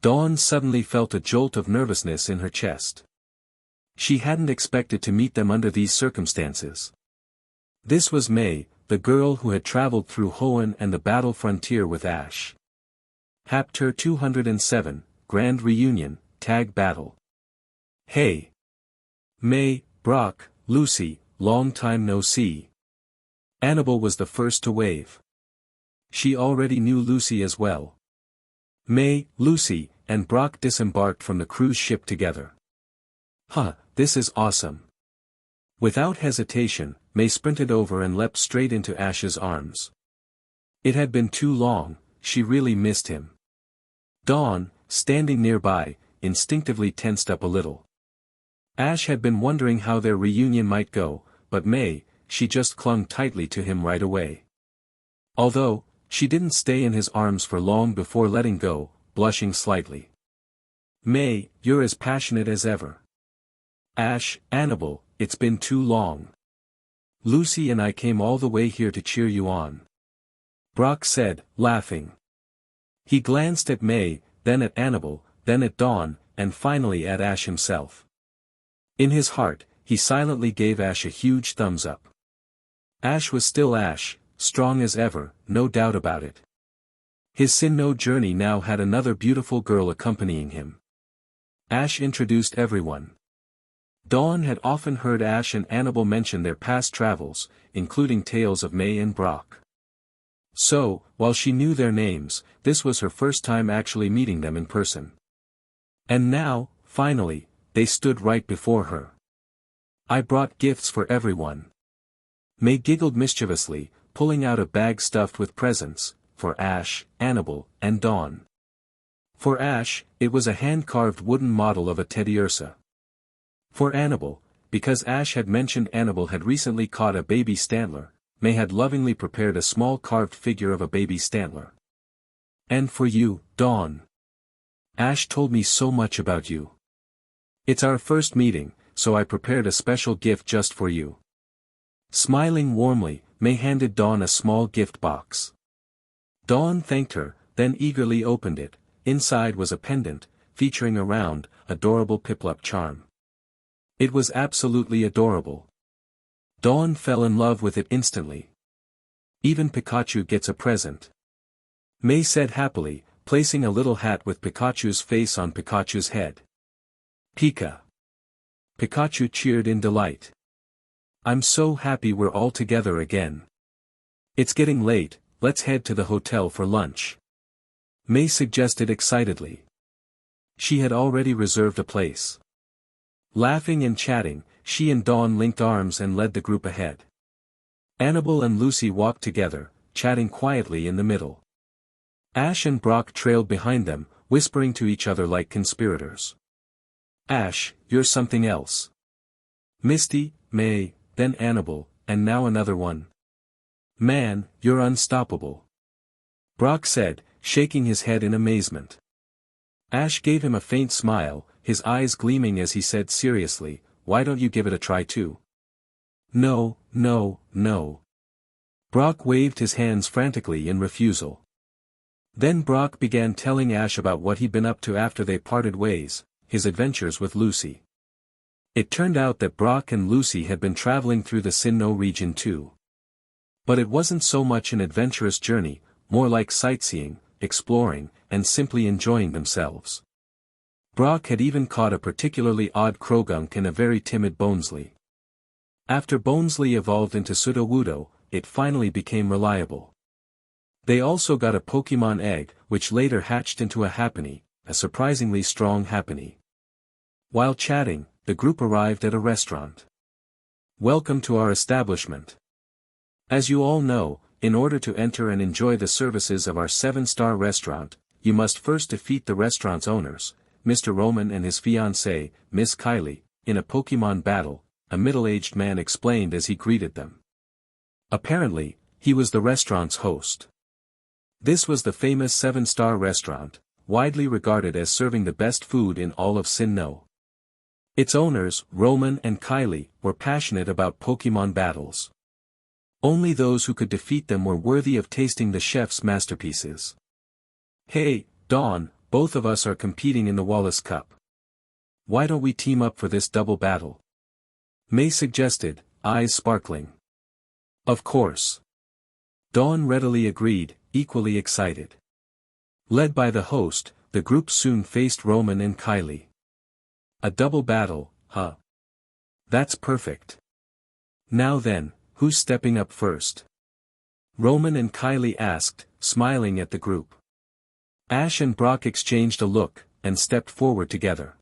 Dawn suddenly felt a jolt of nervousness in her chest. She hadn't expected to meet them under these circumstances. This was May, the girl who had traveled through Hoenn and the battle frontier with Ash. Chapter 207, Grand Reunion, Tag Battle. Hey. May, Brock, Lucy, long time no see. Annabelle was the first to wave. She already knew Lucy as well. May, Lucy, and Brock disembarked from the cruise ship together. Huh, this is awesome. Without hesitation, May sprinted over and leapt straight into Ash's arms. It had been too long, she really missed him. Dawn, standing nearby, instinctively tensed up a little. Ash had been wondering how their reunion might go, but May, she just clung tightly to him right away. Although, she didn't stay in his arms for long before letting go, blushing slightly. May, you're as passionate as ever. Ash, Annabelle, it's been too long. Lucy and I came all the way here to cheer you on. Brock said, laughing. He glanced at May, then at Annabelle, then at Dawn, and finally at Ash himself. In his heart, he silently gave Ash a huge thumbs up. Ash was still Ash, strong as ever, no doubt about it. His Sinnoh journey now had another beautiful girl accompanying him. Ash introduced everyone. Dawn had often heard Ash and Annabelle mention their past travels, including tales of May and Brock. So, while she knew their names, this was her first time actually meeting them in person. And now, finally, they stood right before her. I brought gifts for everyone. May giggled mischievously, pulling out a bag stuffed with presents, for Ash, Annabelle, and Dawn. For Ash, it was a hand-carved wooden model of a Teddiursa. For Annabelle, because Ash had mentioned Annabelle had recently caught a baby Stantler, May had lovingly prepared a small carved figure of a baby Stantler. And for you, Dawn. Ash told me so much about you. It's our first meeting, so I prepared a special gift just for you. Smiling warmly, May handed Dawn a small gift box. Dawn thanked her, then eagerly opened it. Inside was a pendant, featuring a round, adorable Piplup charm. It was absolutely adorable. Dawn fell in love with it instantly. Even Pikachu gets a present. May said happily, placing a little hat with Pikachu's face on Pikachu's head. Pika. Pikachu cheered in delight. I'm so happy we're all together again. It's getting late, let's head to the hotel for lunch. May suggested excitedly. She had already reserved a place. Laughing and chatting, she and Dawn linked arms and led the group ahead. Annabelle and Lucy walked together, chatting quietly in the middle. Ash and Brock trailed behind them, whispering to each other like conspirators. Ash, you're something else. Misty, May, then Annabelle, and now another one. Man, you're unstoppable. Brock said, shaking his head in amazement. Ash gave him a faint smile, his eyes gleaming as he said seriously, why don't you give it a try too? No, no, no. Brock waved his hands frantically in refusal. Then Brock began telling Ash about what he'd been up to after they parted ways, his adventures with Lucy. It turned out that Brock and Lucy had been traveling through the Sinnoh region too. But it wasn't so much an adventurous journey, more like sightseeing, exploring, and simply enjoying themselves. Brock had even caught a particularly odd Krogunk and a very timid Bonesley. After Bonesley evolved into Sudowoodo, it finally became reliable. They also got a Pokémon egg, which later hatched into a Happiny, a surprisingly strong Happiny. While chatting, the group arrived at a restaurant. Welcome to our establishment. As you all know, in order to enter and enjoy the services of our 7-star restaurant, you must first defeat the restaurant's owners, Mr. Roman and his fiancée, Miss Kylie, in a Pokémon battle, a middle-aged man explained as he greeted them. Apparently, he was the restaurant's host. This was the famous 7-star restaurant, widely regarded as serving the best food in all of Sinnoh. Its owners, Roman and Kylie, were passionate about Pokémon battles. Only those who could defeat them were worthy of tasting the chef's masterpieces. Hey, Dawn, both of us are competing in the Wallace Cup. Why don't we team up for this double battle? May suggested, eyes sparkling. Of course. Dawn readily agreed, equally excited. Led by the host, the group soon faced Roman and Kylie. A double battle, huh? That's perfect. Now then, who's stepping up first? Roman and Kylie asked, smiling at the group. Ash and Brock exchanged a look, and stepped forward together.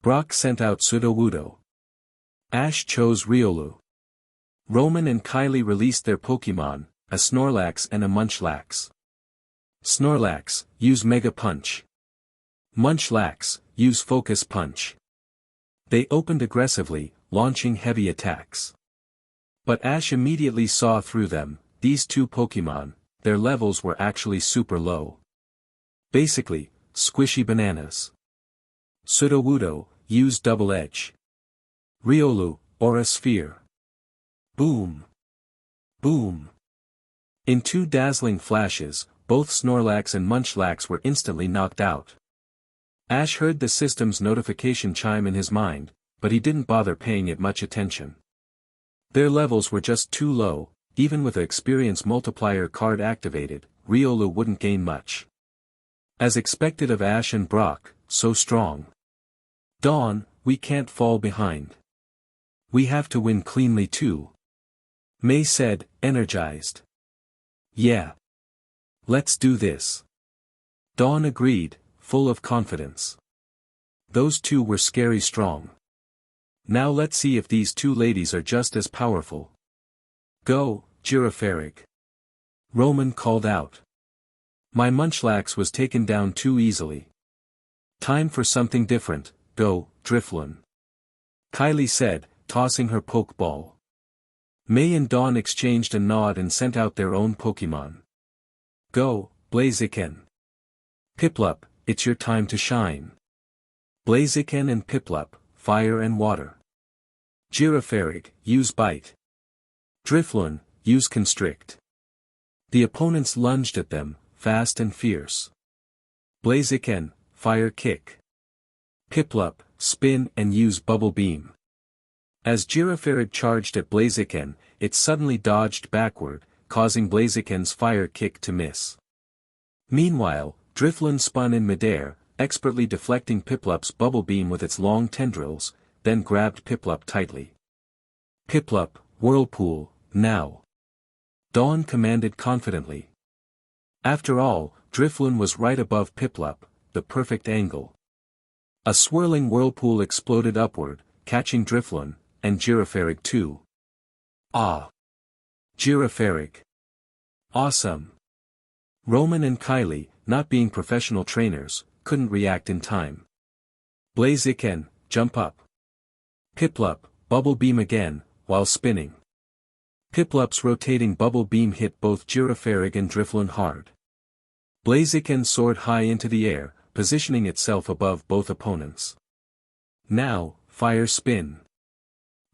Brock sent out Sudowoodo. Ash chose Riolu. Roman and Kylie released their Pokémon, a Snorlax and a Munchlax. Snorlax, use Mega Punch. Munchlax, use Focus Punch. They opened aggressively, launching heavy attacks. But Ash immediately saw through them, these two Pokémon, their levels were actually super low. Basically, squishy bananas. Sudowoodo, use Double Edge. Riolu, Aura Sphere. Boom! Boom! In two dazzling flashes, both Snorlax and Munchlax were instantly knocked out. Ash heard the system's notification chime in his mind, but he didn't bother paying it much attention. Their levels were just too low, even with an experience multiplier card activated, Riolu wouldn't gain much. As expected of Ash and Brock, so strong. Dawn, we can't fall behind. We have to win cleanly too. May said, energized. Yeah. Let's do this. Dawn agreed, full of confidence. Those two were scary strong. Now let's see if these two ladies are just as powerful. Go, Girafarig. Roman called out. My Munchlax was taken down too easily. Time for something different, go, Drifloon. Kylie said, tossing her Pokeball. May and Dawn exchanged a nod and sent out their own Pokémon. Go, Blaziken. Piplup, it's your time to shine. Blaziken and Piplup, fire and water. Girafarig, use bite. Drifloon, use constrict. The opponents lunged at them, fast and fierce. Blaziken, fire kick. Piplup, spin and use bubble beam. As Girafarig charged at Blaziken, it suddenly dodged backward, causing Blaziken's fire kick to miss. Meanwhile, Drifloon spun in midair, expertly deflecting Piplup's bubble beam with its long tendrils, then grabbed Piplup tightly. Piplup, Whirlpool, now. Dawn commanded confidently. After all, Drifloon was right above Piplup, the perfect angle. A swirling whirlpool exploded upward, catching Drifloon, and Girafarig too. Ah! Girafarig! Awesome! Roman and Kylie, not being professional trainers, couldn't react in time. Blaziken, jump up. Piplup, bubble beam again, while spinning. Piplup's rotating bubble beam hit both Girafarig and Drifloon hard. Blaziken soared high into the air, positioning itself above both opponents. Now, fire spin.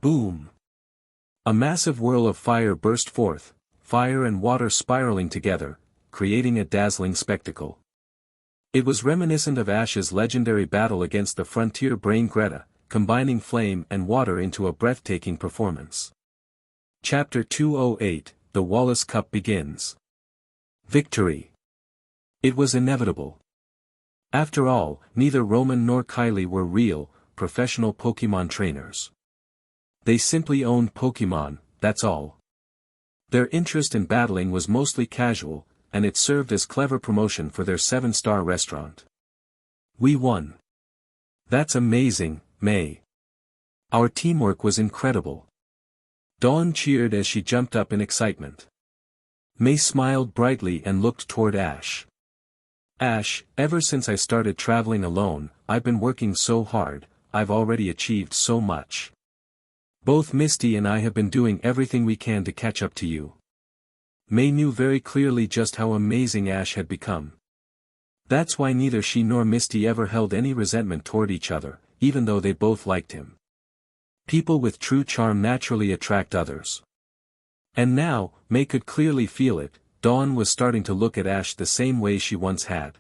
Boom! A massive whirl of fire burst forth, fire and water spiraling together, creating a dazzling spectacle. It was reminiscent of Ash's legendary battle against the frontier brain Greta, combining flame and water into a breathtaking performance. Chapter 208, The Wallace Cup begins. Victory. It was inevitable. After all, neither Roman nor Kylie were real, professional Pokémon trainers. They simply owned Pokémon, that's all. Their interest in battling was mostly casual, and it served as clever promotion for their 7-star restaurant. We won. That's amazing, May. Our teamwork was incredible. Dawn cheered as she jumped up in excitement. May smiled brightly and looked toward Ash. Ash, ever since I started traveling alone, I've been working so hard, I've already achieved so much. Both Misty and I have been doing everything we can to catch up to you. May knew very clearly just how amazing Ash had become. That's why neither she nor Misty ever held any resentment toward each other, even though they both liked him. People with true charm naturally attract others. And now, May could clearly feel it, Dawn was starting to look at Ash the same way she once had.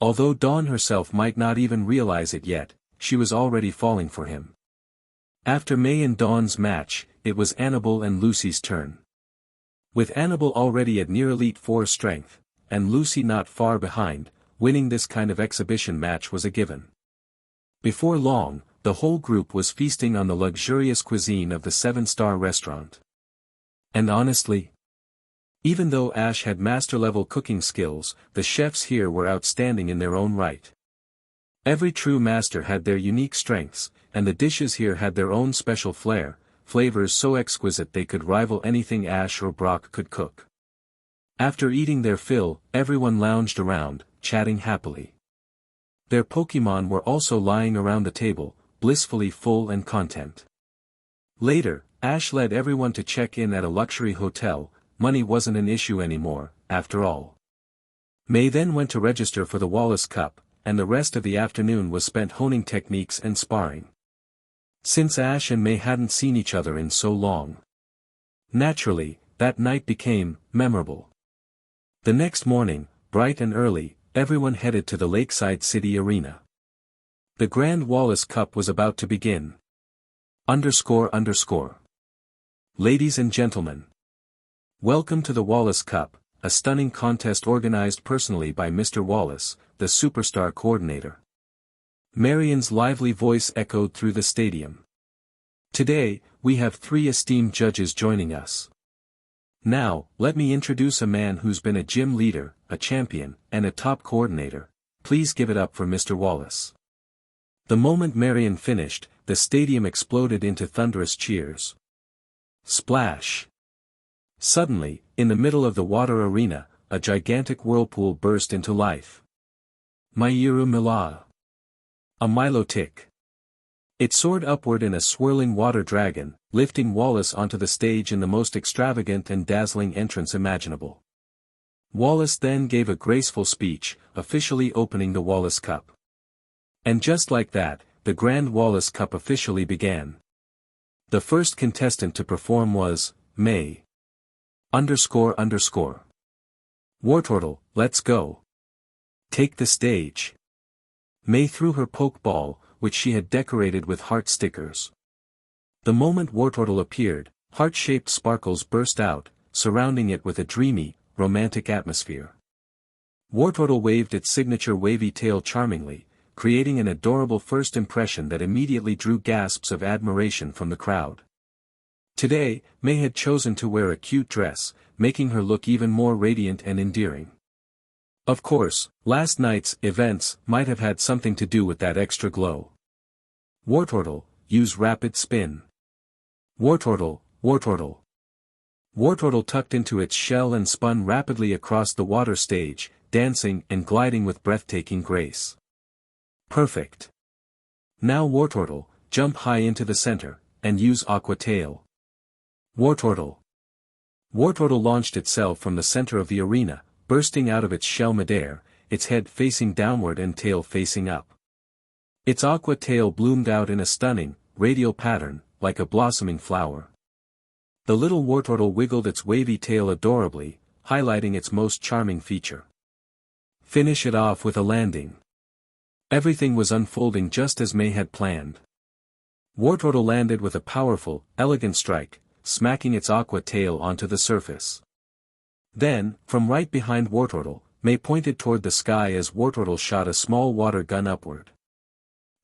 Although Dawn herself might not even realize it yet, she was already falling for him. After May and Dawn's match, it was Annabelle and Lucy's turn. With Annabelle already at near Elite 4 strength, and Lucy not far behind, winning this kind of exhibition match was a given. Before long, the whole group was feasting on the luxurious cuisine of the 7-star restaurant. And honestly, even though Ash had master-level cooking skills, the chefs here were outstanding in their own right. Every true master had their unique strengths, and the dishes here had their own special flair, flavors so exquisite they could rival anything Ash or Brock could cook. After eating their fill, everyone lounged around, chatting happily. Their Pokémon were also lying around the table, blissfully full and content. Later, Ash led everyone to check in at a luxury hotel. Money wasn't an issue anymore, after all. May then went to register for the Wallace Cup, and the rest of the afternoon was spent honing techniques and sparring. Since Ash and May hadn't seen each other in so long, Naturally, that night became memorable. The next morning, bright and early, everyone headed to the Lakeside City Arena. The Grand Wallace Cup was about to begin. __. Ladies and gentlemen, welcome to the Wallace Cup, a stunning contest organized personally by Mr. Wallace, the superstar coordinator. Marion's lively voice echoed through the stadium. Today, we have 3 esteemed judges joining us. Now, let me introduce a man who's been a gym leader, a champion, and a top coordinator. Please give it up for Mr. Wallace. The moment Marion finished, the stadium exploded into thunderous cheers. Splash! Suddenly, in the middle of the water arena, a gigantic whirlpool burst into life. Mairu Mila. A Milotic. It soared upward in a swirling water dragon, lifting Wallace onto the stage in the most extravagant and dazzling entrance imaginable. Wallace then gave a graceful speech, officially opening the Wallace Cup. And just like that, the Grand Wallace Cup officially began. The first contestant to perform was, May. __. Wartortle, let's go. Take the stage. May threw her Pokeball, which she had decorated with heart stickers. The moment Wartortle appeared, heart-shaped sparkles burst out, surrounding it with a dreamy, romantic atmosphere. Wartortle waved its signature wavy tail charmingly, creating an adorable first impression that immediately drew gasps of admiration from the crowd. Today, May had chosen to wear a cute dress, making her look even more radiant and endearing. Of course, last night's events might have had something to do with that extra glow. Wartortle, use rapid spin. Wartortle. Wartortle tucked into its shell and spun rapidly across the water stage, dancing and gliding with breathtaking grace. Perfect. Now Wartortle, jump high into the center, and use Aqua Tail. Wartortle. Wartortle launched itself from the center of the arena, bursting out of its shell midair, its head facing downward and tail facing up. Its aqua tail bloomed out in a stunning, radial pattern, like a blossoming flower. The little Wartortle wiggled its wavy tail adorably, highlighting its most charming feature. Finish it off with a landing. Everything was unfolding just as May had planned. Wartortle landed with a powerful, elegant strike, smacking its aqua tail onto the surface. Then, from right behind Wartortle, May pointed toward the sky as Wartortle shot a small water gun upward.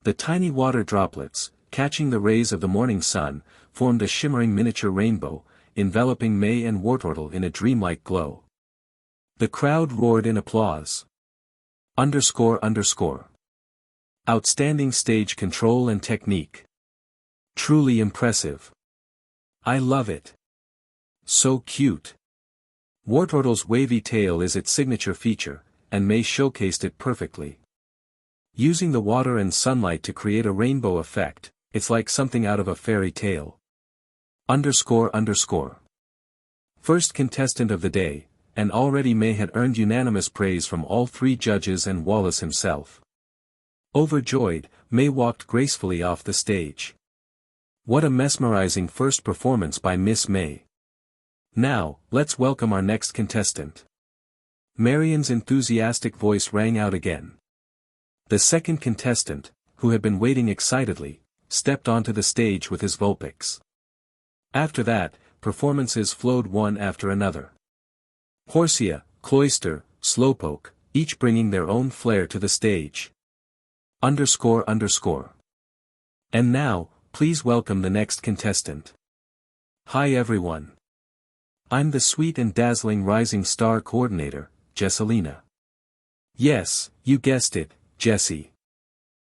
The tiny water droplets, catching the rays of the morning sun, formed a shimmering miniature rainbow, enveloping May and Wartortle in a dreamlike glow. The crowd roared in applause. __. Outstanding stage control and technique. Truly impressive. I love it. So cute. Wartortle's wavy tail is its signature feature, and May showcased it perfectly. Using the water and sunlight to create a rainbow effect, it's like something out of a fairy tale. __. First contestant of the day, and already May had earned unanimous praise from all 3 judges and Wallace himself. Overjoyed, May walked gracefully off the stage. What a mesmerizing first performance by Miss May. Now, let's welcome our next contestant. Marion's enthusiastic voice rang out again. The second contestant, who had been waiting excitedly, stepped onto the stage with his Vulpix. After that, performances flowed one after another. Horsia, Cloyster, Slowpoke, each bringing their own flair to the stage. __. And now, please welcome the next contestant. Hi everyone. I'm the sweet and dazzling Rising Star Coordinator, Jessalina. Yes, you guessed it, Jessie.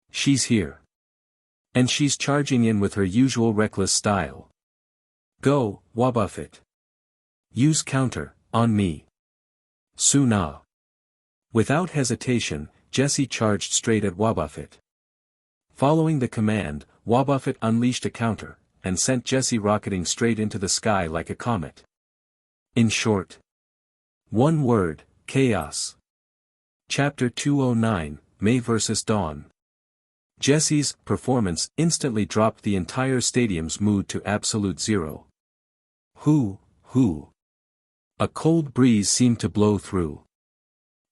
She's here. And she's charging in with her usual reckless style. Go, Wobbuffet. Use counter, on me. Suna. Without hesitation, Jessie charged straight at Wobbuffet. Following the command, Wobbuffet unleashed a counter, and sent Jessie rocketing straight into the sky like a comet. In short. One word, chaos. Chapter 209, May vs. Dawn. Jessie's performance instantly dropped the entire stadium's mood to absolute zero. Who Who? A cold breeze seemed to blow through.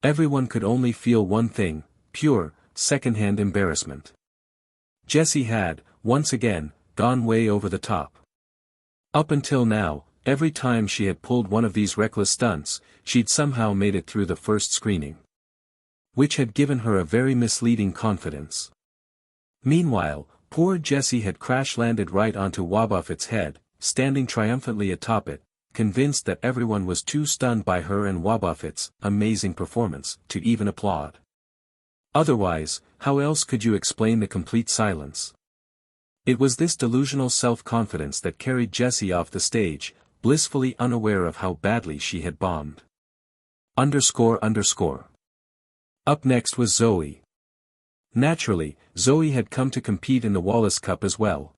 Everyone could only feel one thing, pure, secondhand embarrassment. Jessie had, once again, gone way over the top. Up until now, every time she had pulled one of these reckless stunts, she'd somehow made it through the first screening. Which had given her a very misleading confidence. Meanwhile, poor Jessie had crash-landed right onto Wobbuffet's head, standing triumphantly atop it, convinced that everyone was too stunned by her and Wobbuffet's amazing performance to even applaud. Otherwise, how else could you explain the complete silence? It was this delusional self-confidence that carried Jessie off the stage, blissfully unaware of how badly she had bombed. __. Up next was Zoe. Naturally, Zoe had come to compete in the Wallace Cup as well.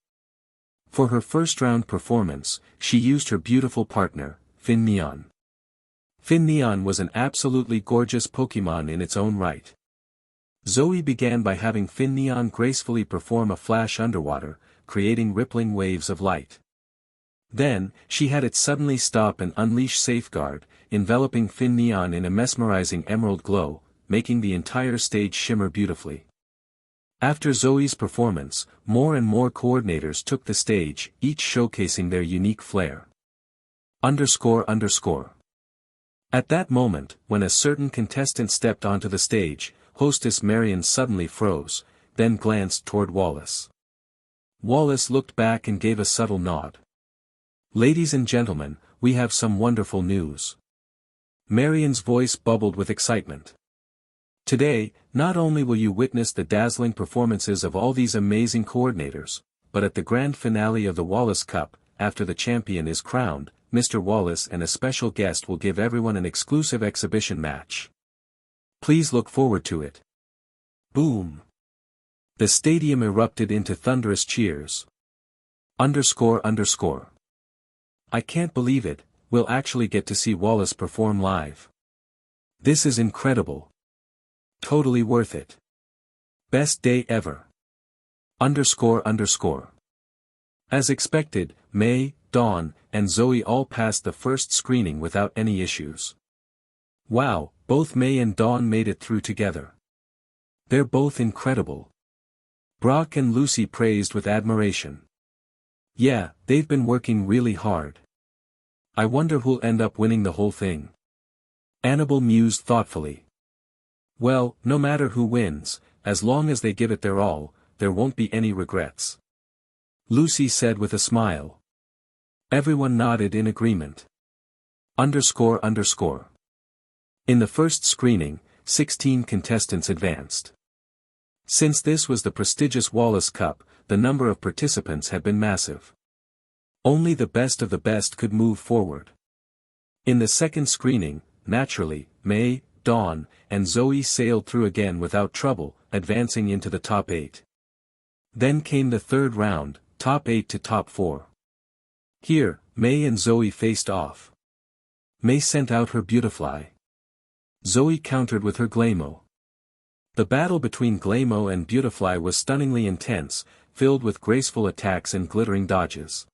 For her first-round performance, she used her beautiful partner, Finneon. Finneon was an absolutely gorgeous Pokémon in its own right. Zoe began by having Finneon gracefully perform a flash underwater, creating rippling waves of light. Then, she had it suddenly stop and unleash Safeguard, enveloping Finneon in a mesmerizing emerald glow, making the entire stage shimmer beautifully. After Zoe's performance, more and more coordinators took the stage, each showcasing their unique flair. __. At that moment, when a certain contestant stepped onto the stage, hostess Marion suddenly froze, then glanced toward Wallace. Wallace looked back and gave a subtle nod. "Ladies and gentlemen, we have some wonderful news." Marion's voice bubbled with excitement. "Today, not only will you witness the dazzling performances of all these amazing coordinators, but at the grand finale of the Wallace Cup, after the champion is crowned, Mr. Wallace and a special guest will give everyone an exclusive exhibition match. Please look forward to it." Boom! The stadium erupted into thunderous cheers. __. I can't believe it, we'll actually get to see Wallace perform live. This is incredible. Totally worth it. Best day ever. __. As expected, May, Dawn, and Zoe all passed the first screening without any issues. Wow, both May and Dawn made it through together. They're both incredible. Brock and Lucy praised with admiration. Yeah, they've been working really hard. I wonder who'll end up winning the whole thing. Annabelle mused thoughtfully. Well, no matter who wins, as long as they give it their all, there won't be any regrets. Lucy said with a smile. Everyone nodded in agreement. __. In the first screening, 16 contestants advanced. Since this was the prestigious Wallace Cup, the number of participants had been massive. Only the best of the best could move forward. In the second screening, naturally, May, Dawn, and Zoe sailed through again without trouble, advancing into the top 8. Then came the third round, top 8 to top 4. Here, May and Zoe faced off. May sent out her Beautifly. Zoe countered with her Glaymo. The battle between Glaymo and Beautifly was stunningly intense, filled with graceful attacks and glittering dodges.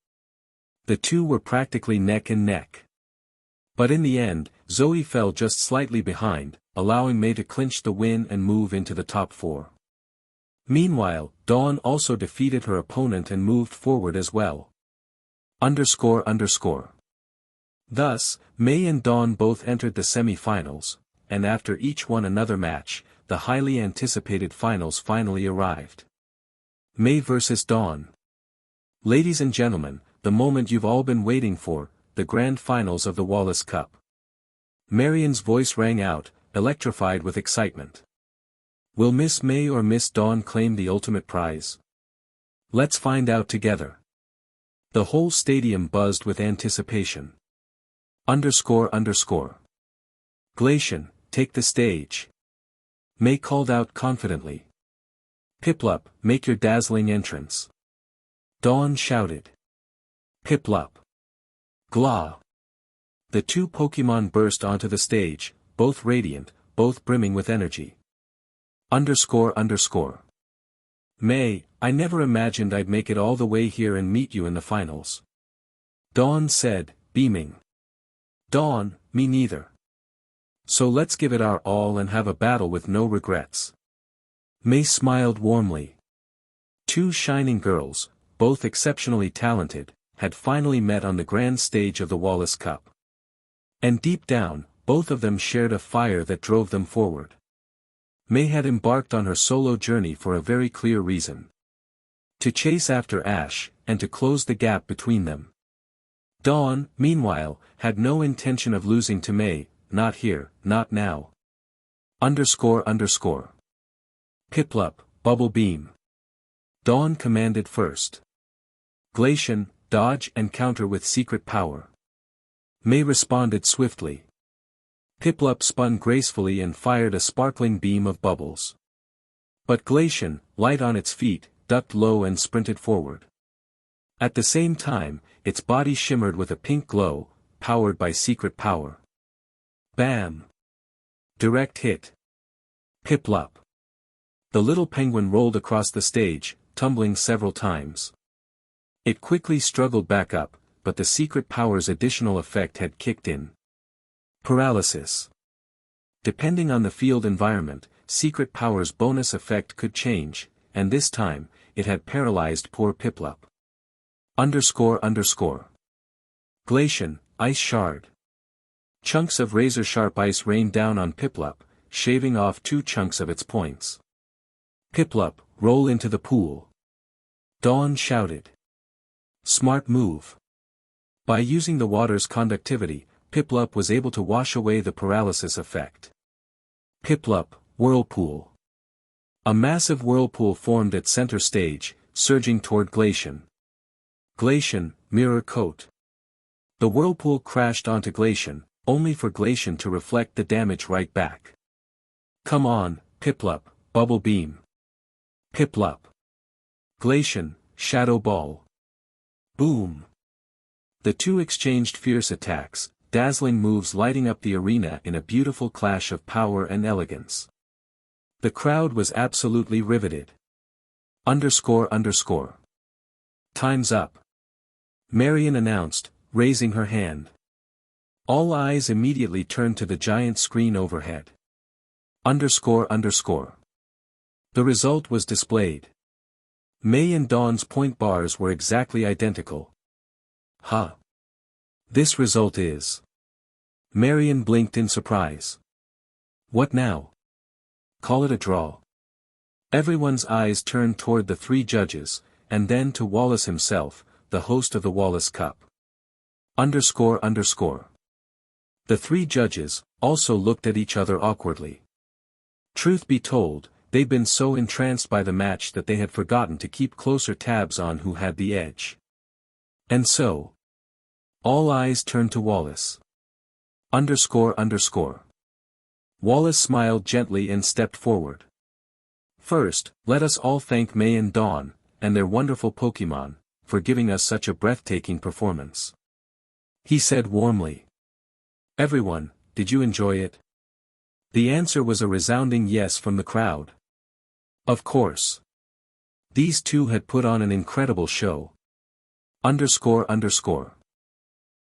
The two were practically neck and neck. But in the end, Zoe fell just slightly behind, allowing May to clinch the win and move into the top 4. Meanwhile, Dawn also defeated her opponent and moved forward as well. __. Thus, May and Dawn both entered the semi-finals, and after each won another match, the highly anticipated finals finally arrived. May vs. Dawn. Ladies and gentlemen, the moment you've all been waiting for, the grand finals of the Wallace Cup. Marion's voice rang out, electrified with excitement. Will Miss May or Miss Dawn claim the ultimate prize? Let's find out together. The whole stadium buzzed with anticipation. __. Glacian, take the stage. May called out confidently. Piplup, make your dazzling entrance. Dawn shouted. Piplup. Glah. The two Pokémon burst onto the stage, both radiant, both brimming with energy. __. May, I never imagined I'd make it all the way here and meet you in the finals. Dawn said, beaming. Dawn, me neither. So let's give it our all and have a battle with no regrets. May smiled warmly. Two shining girls, both exceptionally talented, had finally met on the grand stage of the Wallace Cup. And deep down, both of them shared a fire that drove them forward. May had embarked on her solo journey for a very clear reason. To chase after Ash, and to close the gap between them. Dawn, meanwhile, had no intention of losing to May, not here, not now. __. Piplup, Bubble Beam. Dawn commanded first. Glacian, dodge and counter with secret power. May responded swiftly. Piplup spun gracefully and fired a sparkling beam of bubbles. But Glacian, light on its feet, ducked low and sprinted forward. At the same time, its body shimmered with a pink glow, powered by secret power. Bam! Direct hit. Piplup. The little penguin rolled across the stage, tumbling several times. It quickly struggled back up, but the secret power's additional effect had kicked in. Paralysis. Depending on the field environment, secret power's bonus effect could change, and this time, it had paralyzed poor Piplup. __. Glacian, Ice Shard. Chunks of razor-sharp ice rained down on Piplup, shaving off 2 chunks of its points. Piplup, roll into the pool. Dawn shouted. Smart move. By using the water's conductivity, Piplup was able to wash away the paralysis effect. Piplup, Whirlpool. A massive whirlpool formed at center stage, surging toward Glacian. Glacian, Mirror Coat. The whirlpool crashed onto Glacian, only for Glacian to reflect the damage right back. Come on, Piplup, Bubble Beam. Piplup. Glacian, Shadow Ball. Boom. The two exchanged fierce attacks, dazzling moves lighting up the arena in a beautiful clash of power and elegance. The crowd was absolutely riveted. __. Time's up. Marion announced, raising her hand. All eyes immediately turned to the giant screen overhead. __. The result was displayed. May and Dawn's point bars were exactly identical. Huh. This result is. Marion blinked in surprise. What now? Call it a draw. Everyone's eyes turned toward the 3 judges, and then to Wallace himself, the host of the Wallace Cup. __. The 3 judges, also looked at each other awkwardly. Truth be told, they'd been so entranced by the match that they had forgotten to keep closer tabs on who had the edge. And so, all eyes turned to Wallace. __. Wallace smiled gently and stepped forward. First, let us all thank May and Dawn, and their wonderful Pokémon, for giving us such a breathtaking performance. He said warmly. Everyone, did you enjoy it? The answer was a resounding yes from the crowd. Of course. These two had put on an incredible show. __.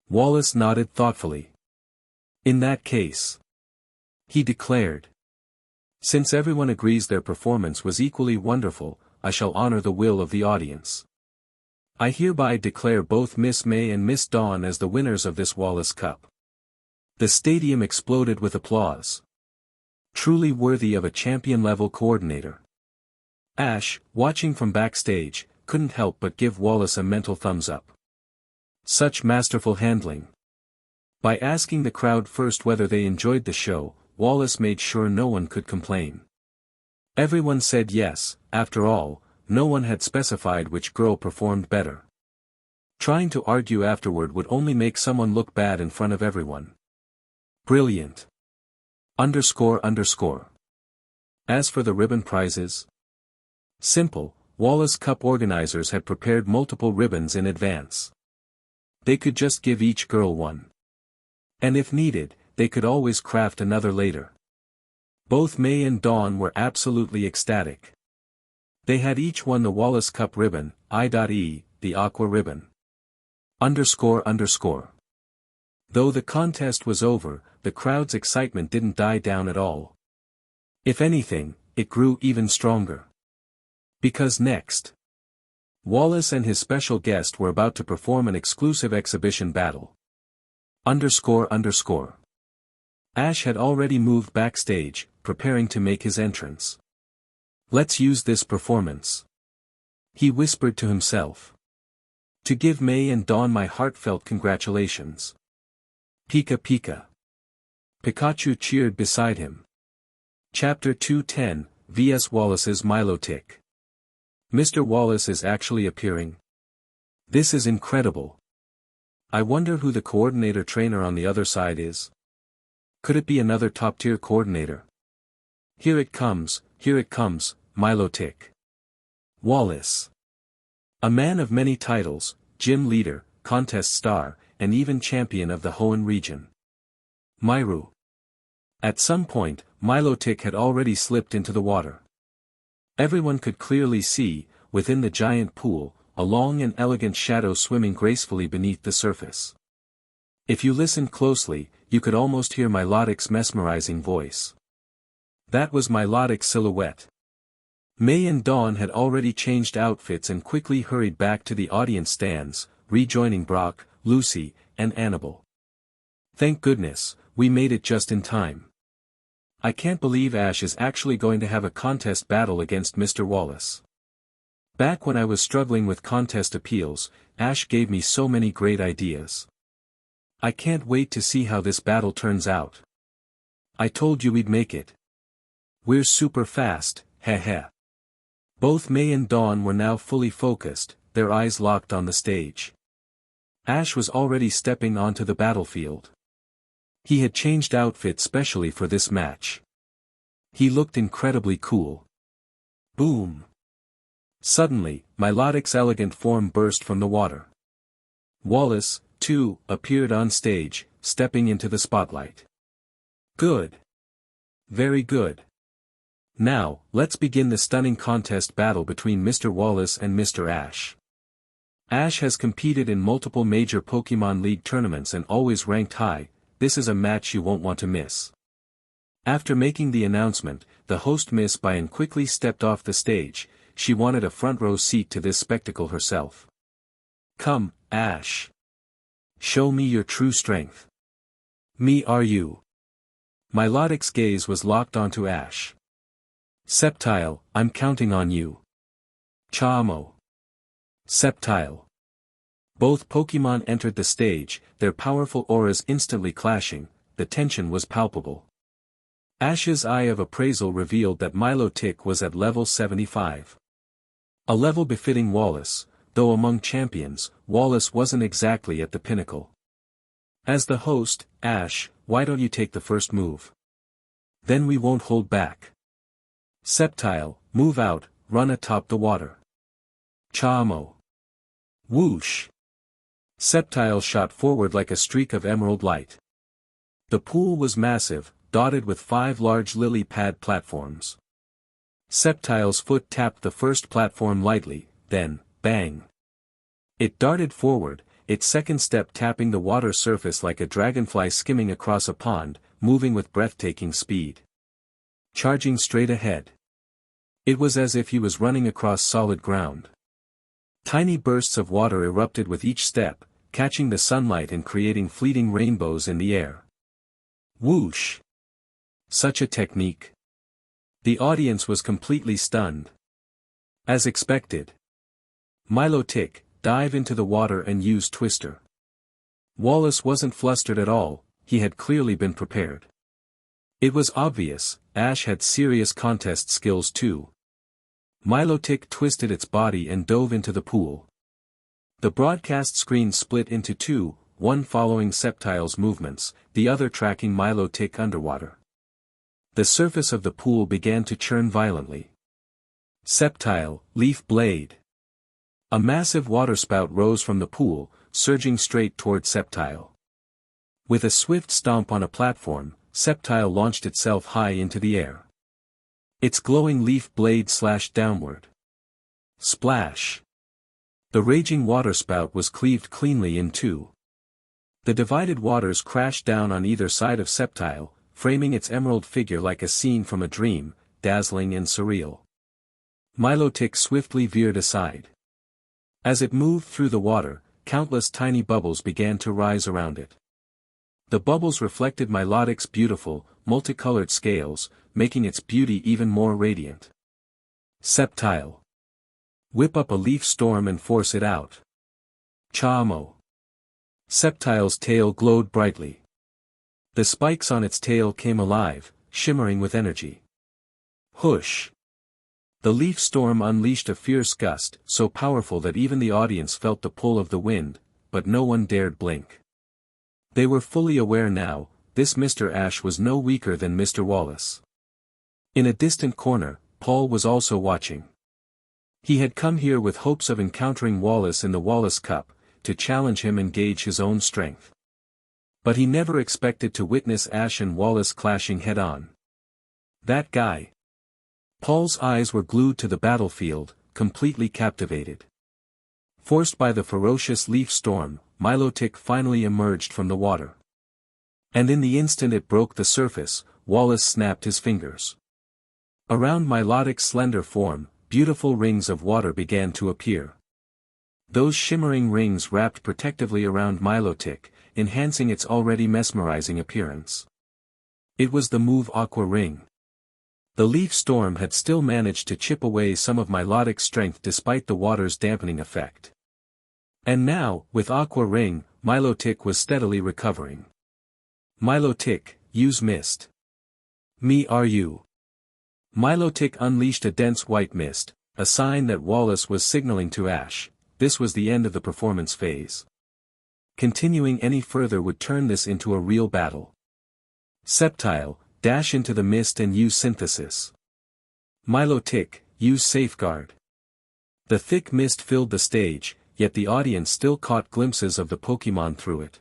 Wallace nodded thoughtfully. In that case, he declared. Since everyone agrees their performance was equally wonderful, I shall honor the will of the audience. I hereby declare both Miss May and Miss Dawn as the winners of this Wallace Cup. The stadium exploded with applause. Truly worthy of a champion-level coordinator. Ash, watching from backstage, couldn't help but give Wallace a mental thumbs up. Such masterful handling. By asking the crowd first whether they enjoyed the show, Wallace made sure no one could complain. Everyone said yes. After all, no one had specified which girl performed better. Trying to argue afterward would only make someone look bad in front of everyone. Brilliant. __. As for the ribbon prizes? Simple, Wallace Cup organizers had prepared multiple ribbons in advance. They could just give each girl one. And if needed, they could always craft another later. Both May and Dawn were absolutely ecstatic. They had each won the Wallace Cup ribbon, I.E., the aqua ribbon. __. Though the contest was over, the crowd's excitement didn't die down at all. If anything, it grew even stronger. Because next, Wallace and his special guest were about to perform an exclusive exhibition battle. __. Ash had already moved backstage, preparing to make his entrance. Let's use this performance, he whispered to himself, to give May and Dawn my heartfelt congratulations. Pika Pika. Pikachu cheered beside him. Chapter 210, V.S. Wallace's Milotic. Mr. Wallace is actually appearing. This is incredible. I wonder who the coordinator trainer on the other side is. Could it be another top-tier coordinator? Here it comes, Milotic. Wallace. A man of many titles, gym leader, contest star, and even champion of the Hoenn region. Myru. At some point, Milotic had already slipped into the water. Everyone could clearly see, within the giant pool, a long and elegant shadow swimming gracefully beneath the surface. If you listened closely, you could almost hear Milotic's mesmerizing voice. That was Milotic's silhouette. May and Dawn had already changed outfits and quickly hurried back to the audience stands, rejoining Brock, Lucy, and Annabelle. Thank goodness, we made it just in time. I can't believe Ash is actually going to have a contest battle against Mr. Wallace. Back when I was struggling with contest appeals, Ash gave me so many great ideas. I can't wait to see how this battle turns out. I told you we'd make it. We're super fast, heh. Both May and Dawn were now fully focused, their eyes locked on the stage. Ash was already stepping onto the battlefield. He had changed outfit specially for this match. He looked incredibly cool. Boom. Suddenly, Milotic's elegant form burst from the water. Wallace, too, appeared on stage, stepping into the spotlight. Good. Very good. Now, let's begin the stunning contest battle between Mr. Wallace and Mr. Ash. Ash has competed in multiple major Pokémon League tournaments and always ranked high. This is a match you won't want to miss. After making the announcement, the host Miss Bayan quickly stepped off the stage. She wanted a front row seat to this spectacle herself. Come, Ash. Show me your true strength. Me are you. Milotic's gaze was locked onto Ash. Sceptile, I'm counting on you. Chamo. Sceptile. Both Pokémon entered the stage, their powerful auras instantly clashing. The tension was palpable. Ash's eye of appraisal revealed that Milotic was at level 75. A level befitting Wallace, though among champions, Wallace wasn't exactly at the pinnacle. As the host, Ash, why don't you take the first move? Then we won't hold back. Sceptile, move out, run atop the water. Chamo. Whoosh. Sceptile shot forward like a streak of emerald light. The pool was massive, dotted with 5 large lily pad platforms. Sceptile's foot tapped the first platform lightly, then, bang. It darted forward, its second step tapping the water surface like a dragonfly skimming across a pond, moving with breathtaking speed. Charging straight ahead. It was as if he was running across solid ground. Tiny bursts of water erupted with each step, catching the sunlight and creating fleeting rainbows in the air. Whoosh! Such a technique. The audience was completely stunned. As expected. Milotic, dive into the water and use Twister. Wallace wasn't flustered at all, he had clearly been prepared. It was obvious, Ash had serious contest skills too. Milotic twisted its body and dove into the pool. The broadcast screen split into two, one following Sceptile's movements, the other tracking Milotic underwater. The surface of the pool began to churn violently. Sceptile, Leaf Blade. A massive waterspout rose from the pool, surging straight toward Sceptile. With a swift stomp on a platform, Sceptile launched itself high into the air. Its glowing leaf blade slashed downward. Splash! The raging waterspout was cleaved cleanly in two. The divided waters crashed down on either side of Sceptile, framing its emerald figure like a scene from a dream, dazzling and surreal. Milotic swiftly veered aside. As it moved through the water, countless tiny bubbles began to rise around it. The bubbles reflected Milotic's beautiful, multicolored scales, making its beauty even more radiant. Sceptile. Whip up a leaf storm and force it out. Chamo. Sceptile's tail glowed brightly. The spikes on its tail came alive, shimmering with energy. Whoosh! The leaf storm unleashed a fierce gust, so powerful that even the audience felt the pull of the wind, but no one dared blink. They were fully aware now, this Mr. Ash was no weaker than Mr. Wallace. In a distant corner, Paul was also watching. He had come here with hopes of encountering Wallace in the Wallace Cup, to challenge him and gauge his own strength. But he never expected to witness Ash and Wallace clashing head-on. That guy. Paul's eyes were glued to the battlefield, completely captivated. Forced by the ferocious leaf storm, Milotic finally emerged from the water. And in the instant it broke the surface, Wallace snapped his fingers. Around Milotic's slender form, beautiful rings of water began to appear. Those shimmering rings wrapped protectively around Milotic, enhancing its already mesmerizing appearance. It was the Move Aqua Ring. The leaf storm had still managed to chip away some of Milotic's strength despite the water's dampening effect. And now, with Aqua Ring, Milotic was steadily recovering. Milotic, use mist. Me are you. Milotic unleashed a dense white mist, a sign that Wallace was signaling to Ash. This was the end of the performance phase. Continuing any further would turn this into a real battle. Sceptile, dash into the mist and use synthesis. Milotic, use safeguard. The thick mist filled the stage, yet the audience still caught glimpses of the Pokémon through it.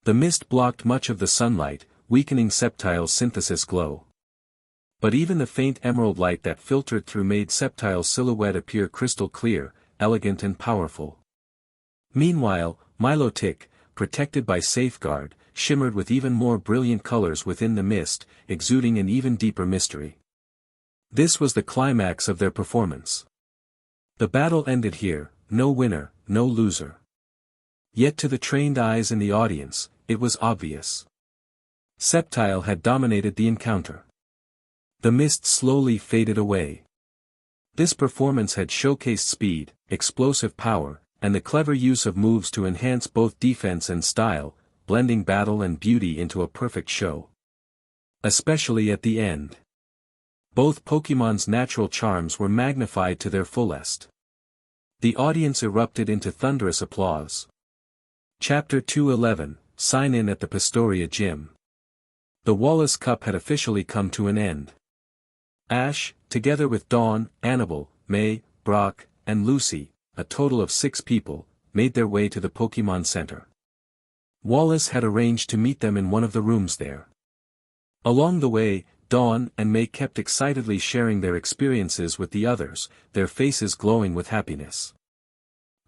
The mist blocked much of the sunlight, weakening Sceptile's synthesis glow. But even the faint emerald light that filtered through made Sceptile's silhouette appear crystal clear, elegant and powerful. Meanwhile, Milotic, protected by safeguard, shimmered with even more brilliant colors within the mist, exuding an even deeper mystery. This was the climax of their performance. The battle ended here, no winner, no loser. Yet to the trained eyes in the audience, it was obvious. Sceptile had dominated the encounter. The mist slowly faded away. This performance had showcased speed, explosive power, and the clever use of moves to enhance both defense and style, blending battle and beauty into a perfect show. Especially at the end. Both Pokémon's natural charms were magnified to their fullest. The audience erupted into thunderous applause. Chapter 211, Sign in at the Pastoria Gym. The Wallace Cup had officially come to an end. Ash, together with Dawn, Annabelle, May, Brock, and Lucy, a total of 6 people, made their way to the Pokémon Center. Wallace had arranged to meet them in one of the rooms there. Along the way, Dawn and May kept excitedly sharing their experiences with the others, their faces glowing with happiness.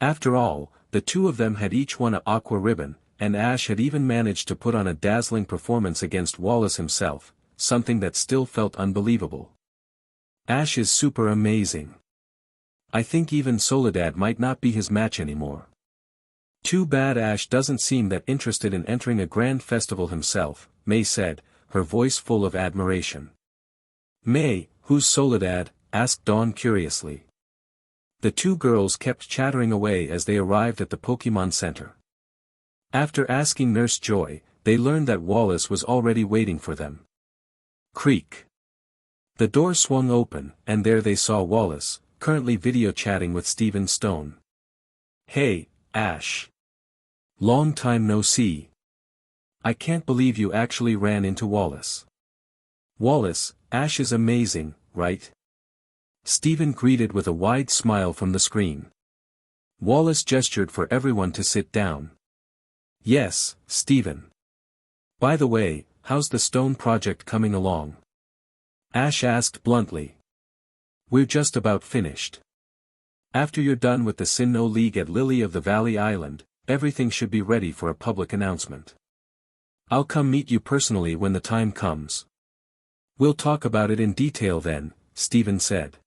After all, the two of them had each won an aqua ribbon, and Ash had even managed to put on a dazzling performance against Wallace himself, something that still felt unbelievable. Ash is super amazing. I think even Soledad might not be his match anymore. Too bad Ash doesn't seem that interested in entering a grand festival himself, May said, her voice full of admiration. May, who's Soledad? Asked Dawn curiously. The two girls kept chattering away as they arrived at the Pokémon Center. After asking Nurse Joy, they learned that Wallace was already waiting for them. Creak. The door swung open, and there they saw Wallace, currently video chatting with Steven Stone. Hey, Ash. Long time no see. I can't believe you actually ran into Wallace. Wallace, Ash is amazing, right? Steven greeted with a wide smile from the screen. Wallace gestured for everyone to sit down. Yes, Steven. By the way, how's the Stone project coming along? Ash asked bluntly. We're just about finished. After you're done with the Sinnoh League at Lily of the Valley Island, everything should be ready for a public announcement. I'll come meet you personally when the time comes. We'll talk about it in detail then, Steven said.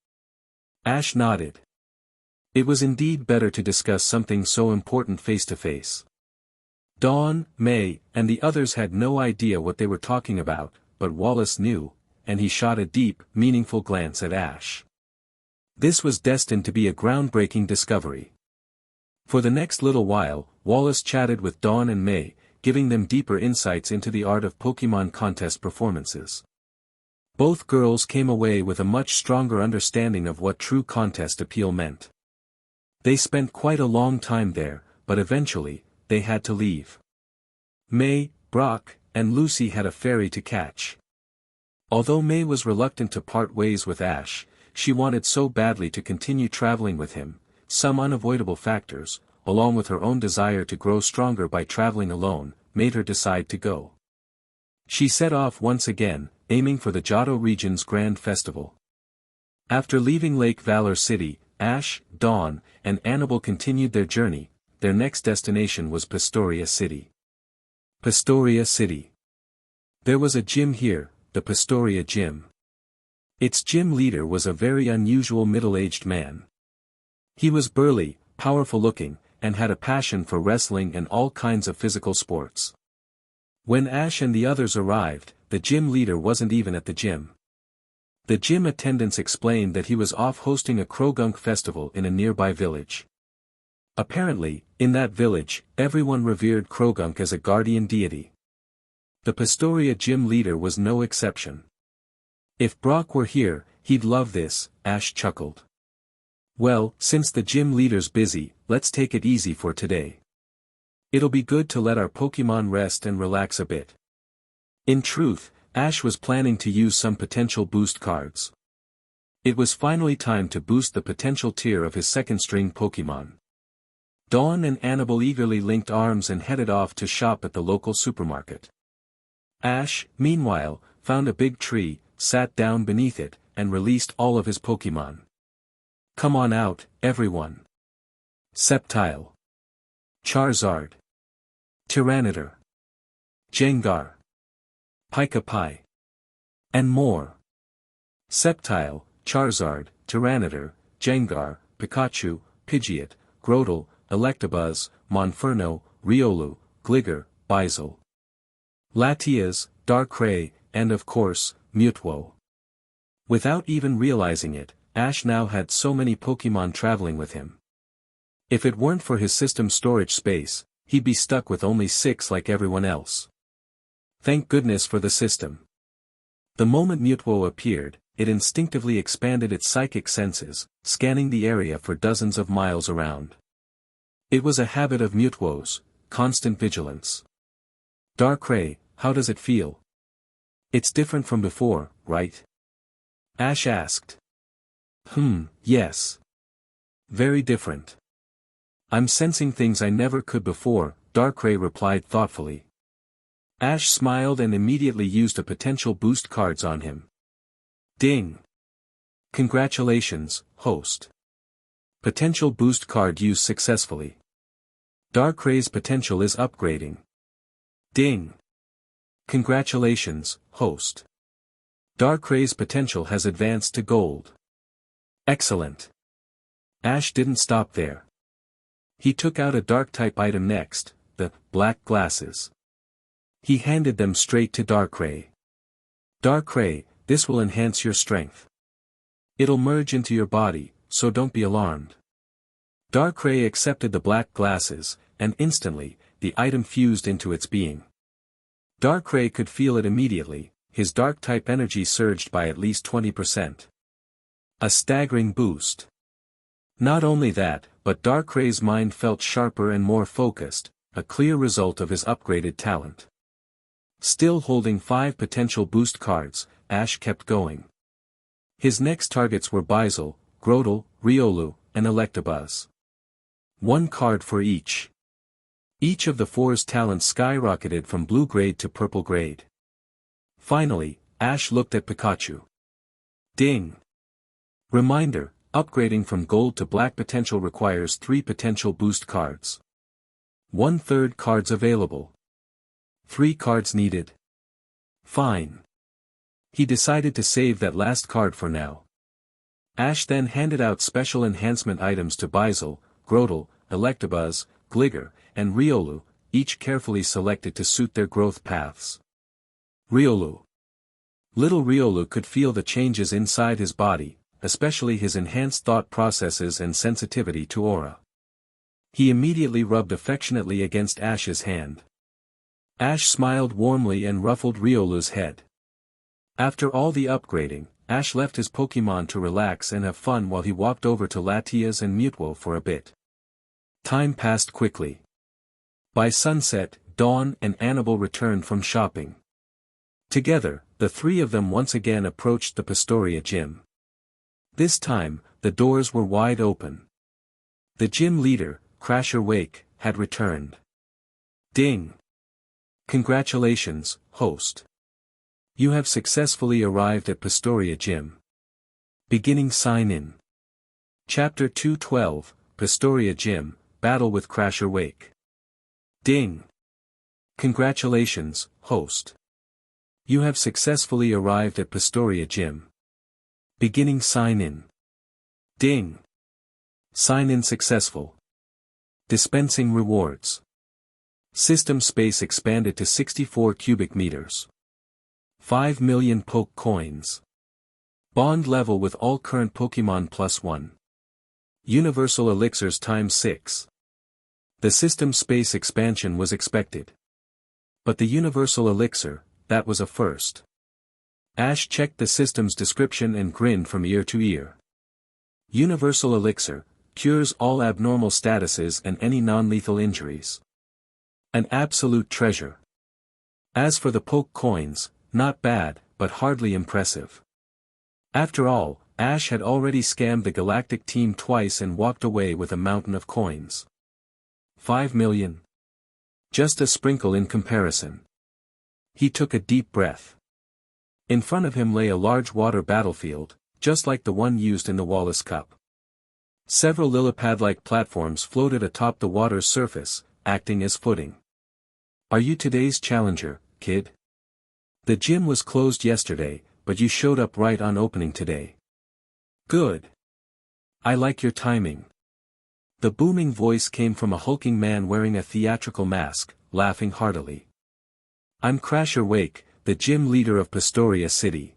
Ash nodded. It was indeed better to discuss something so important face to face. Dawn, May, and the others had no idea what they were talking about, but Wallace knew, and he shot a deep, meaningful glance at Ash. This was destined to be a groundbreaking discovery. For the next little while, Wallace chatted with Dawn and May, giving them deeper insights into the art of Pokémon contest performances. Both girls came away with a much stronger understanding of what true contest appeal meant. They spent quite a long time there, but eventually, they had to leave. May, Brock, and Lucy had a ferry to catch. Although May was reluctant to part ways with Ash, she wanted so badly to continue traveling with him. Some unavoidable factors, along with her own desire to grow stronger by traveling alone, made her decide to go. She set off once again, aiming for the Johto region's grand festival. After leaving Lake Valor City, Ash, Dawn, and Annabelle continued their journey. Their next destination was Pastoria City. Pastoria City. There was a gym here, the Pastoria Gym. Its gym leader was a very unusual middle-aged man. He was burly, powerful-looking, and had a passion for wrestling and all kinds of physical sports. When Ash and the others arrived, the gym leader wasn't even at the gym. The gym attendants explained that he was off hosting a Krogunk festival in a nearby village. Apparently, in that village, everyone revered Krogunk as a guardian deity. The Pastoria gym leader was no exception. If Brock were here, he'd love this, Ash chuckled. Well, since the gym leader's busy, let's take it easy for today. It'll be good to let our Pokémon rest and relax a bit. In truth, Ash was planning to use some potential boost cards. It was finally time to boost the potential tier of his second-string Pokémon. Dawn and Annabelle eagerly linked arms and headed off to shop at the local supermarket. Ash, meanwhile, found a big tree, sat down beneath it, and released all of his Pokémon. Come on out, everyone. Sceptile. Charizard. Tyranitar. Gengar. Pika-Pi. And more. Sceptile, Charizard, Tyranitar, Gengar, Pikachu, Pidgeot, Grotle, Electabuzz, Monferno, Riolu, Gligar, Bizel. Latias, Darkrai, and of course, Mewtwo. Without even realizing it, Ash now had so many Pokémon traveling with him. If it weren't for his system's storage space, he'd be stuck with only 6 like everyone else. Thank goodness for the system. The moment Mewtwo appeared, it instinctively expanded its psychic senses, scanning the area for dozens of miles around. It was a habit of Mewtwo's, constant vigilance. Darkrai, how does it feel? It's different from before, right? Ash asked. Yes. Very different. I'm sensing things I never could before, Darkrai replied thoughtfully. Ash smiled and immediately used a potential boost cards on him. Ding! Congratulations, host. Potential boost card used successfully. Darkrai's potential is upgrading. Ding! Congratulations, host. Darkrai's potential has advanced to gold. Excellent. Ash didn't stop there. He took out a Dark-type item next, the black glasses. He handed them straight to Darkrai. Darkrai, this will enhance your strength. It'll merge into your body, so don't be alarmed. Darkrai accepted the black glasses, and instantly, the item fused into its being. Darkrai could feel it immediately, his Dark-type energy surged by at least 20%. A staggering boost. Not only that, but Darkrai's mind felt sharper and more focused, a clear result of his upgraded talent. Still holding 5 potential boost cards, Ash kept going. His next targets were Bizel, Grotle, Riolu, and Electabuzz. 1 card for each. Each of the 4's talents skyrocketed from blue grade to purple grade. Finally, Ash looked at Pikachu. Ding! Reminder, upgrading from gold to black potential requires 3 potential boost cards. 1/3 cards available. 3 cards needed. Fine. He decided to save that last card for now. Ash then handed out special enhancement items to Bizel, Grotle, Electabuzz, Gligar, and Riolu, each carefully selected to suit their growth paths. Riolu. Little Riolu could feel the changes inside his body, especially his enhanced thought processes and sensitivity to aura. He immediately rubbed affectionately against Ash's hand. Ash smiled warmly and ruffled Riolu's head. After all the upgrading, Ash left his Pokémon to relax and have fun while he walked over to Latias and Mutwo for a bit. Time passed quickly. By sunset, Dawn and Annabelle returned from shopping. Together, the three of them once again approached the Pastoria gym. This time, the doors were wide open. The gym leader, Crasher Wake, had returned. Ding! Congratulations, host. You have successfully arrived at Pastoria Gym. Beginning sign-in. Chapter 212, Pastoria Gym, Battle with Crasher Wake. Ding! Congratulations, host. You have successfully arrived at Pastoria Gym. Beginning sign-in. Ding! Sign-in successful. Dispensing rewards. System space expanded to 64 cubic meters. 5 million Poke Coins. Bond level with all current Pokémon +1. Universal Elixirs ×6. The system space expansion was expected. But the Universal Elixir, that was a first. Ash checked the system's description and grinned from ear to ear. Universal Elixir, cures all abnormal statuses and any non-lethal injuries. An absolute treasure. As for the Poke Coins, not bad, but hardly impressive. After all, Ash had already scammed the Galactic team twice and walked away with a mountain of coins. 5 million. Just a sprinkle in comparison. He took a deep breath. In front of him lay a large water battlefield, just like the one used in the Wallace Cup. Several lillipad-like platforms floated atop the water's surface, acting as footing. Are you today's challenger, kid? The gym was closed yesterday, but you showed up right on opening today. Good. I like your timing. The booming voice came from a hulking man wearing a theatrical mask, laughing heartily. I'm Crasher Wake, the gym leader of Pastoria City.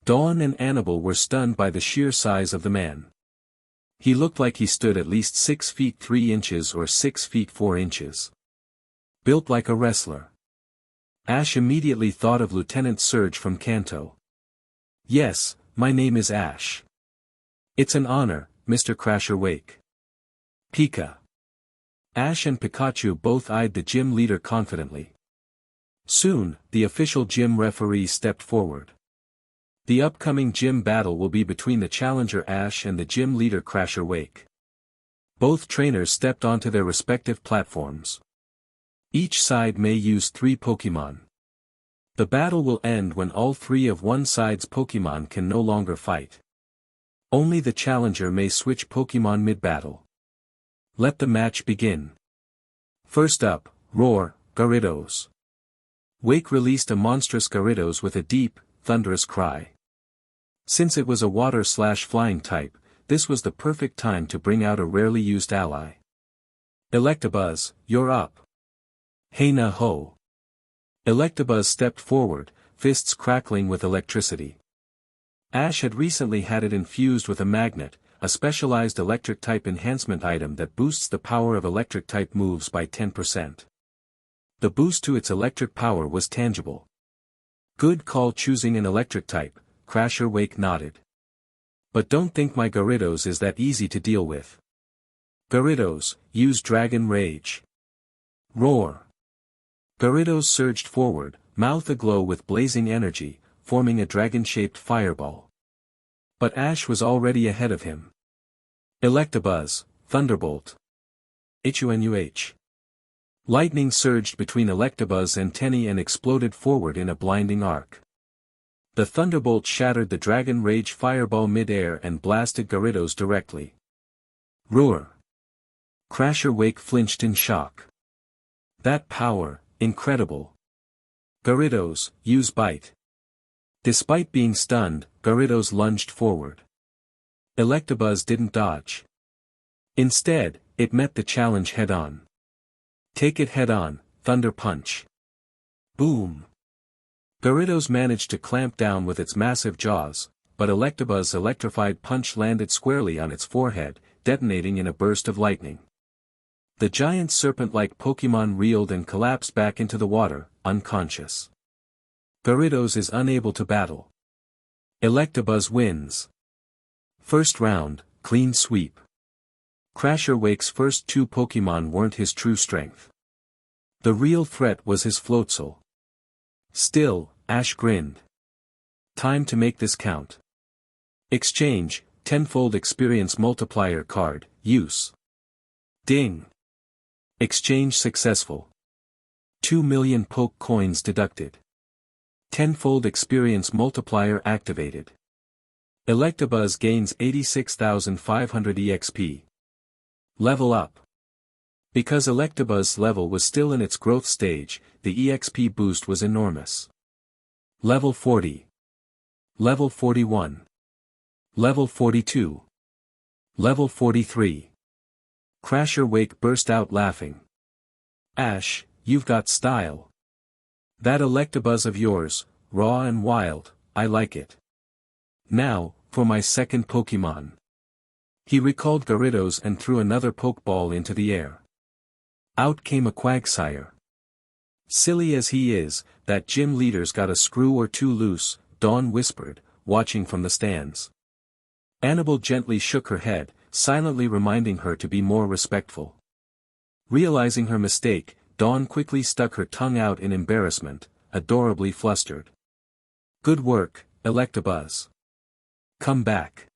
Dawn and Annabelle were stunned by the sheer size of the man. He looked like he stood at least 6 feet 3 inches or 6 feet 4 inches. Built like a wrestler. Ash immediately thought of Lieutenant Surge from Kanto. Yes, my name is Ash. It's an honor, Mr. Crasher Wake. Pika. Ash and Pikachu both eyed the gym leader confidently. Soon, the official gym referee stepped forward. The upcoming gym battle will be between the challenger Ash and the gym leader Crasher Wake. Both trainers stepped onto their respective platforms. Each side may use 3 Pokémon. The battle will end when all 3 of one side's Pokémon can no longer fight. Only the challenger may switch Pokémon mid-battle. Let the match begin. First up, Roar, Gyarados. Wake released a monstrous Gyarados with a deep, thunderous cry. Since it was a water/flying type, this was the perfect time to bring out a rarely used ally. Electabuzz, you're up. Hey na ho. Electabuzz stepped forward, fists crackling with electricity. Ash had recently had it infused with a magnet, a specialized electric-type enhancement item that boosts the power of electric-type moves by 10%. The boost to its electric power was tangible. Good call choosing an electric type, Crasher Wake nodded. But don't think my Gyarados is that easy to deal with. Gyarados, use Dragon Rage. Roar. Gyarados surged forward, mouth aglow with blazing energy, forming a dragon-shaped fireball. But Ash was already ahead of him. Electabuzz, Thunderbolt. HUNUH. Lightning surged between Electabuzz antennae and exploded forward in a blinding arc. The Thunderbolt shattered the Dragon Rage fireball mid-air and blasted Gyarados directly. Roar. Crasher Wake flinched in shock. That power, incredible. Gyarados, use bite. Despite being stunned, Gyarados lunged forward. Electabuzz didn't dodge. Instead, it met the challenge head-on. Take it head-on, Thunder Punch. Boom! Gyarados managed to clamp down with its massive jaws, but Electabuzz's electrified punch landed squarely on its forehead, detonating in a burst of lightning. The giant serpent-like Pokémon reeled and collapsed back into the water, unconscious. Gyarados is unable to battle. Electabuzz wins. First round, clean sweep. Crasher Wake's first two Pokémon weren't his true strength. The real threat was his Floatzel. Still, Ash grinned. Time to make this count. Exchange, tenfold experience multiplier card, use. Ding. Exchange successful. 2 million poke coins deducted. Tenfold experience multiplier activated. Electabuzz gains 86,500 EXP. Level up. Because Electabuzz's level was still in its growth stage, the EXP boost was enormous. Level 40. Level 41. Level 42. Level 43. Crasher Wake burst out laughing. Ash, you've got style. That Electabuzz of yours, raw and wild, I like it. Now, for my second Pokémon. He recalled Gyarados and threw another Pokeball into the air. Out came a Quagsire. Silly as he is, that gym leader's got a screw or two loose, Dawn whispered, watching from the stands. Annabelle gently shook her head, silently reminding her to be more respectful. Realizing her mistake, Dawn quickly stuck her tongue out in embarrassment, adorably flustered. Good work, Electabuzz. Come back.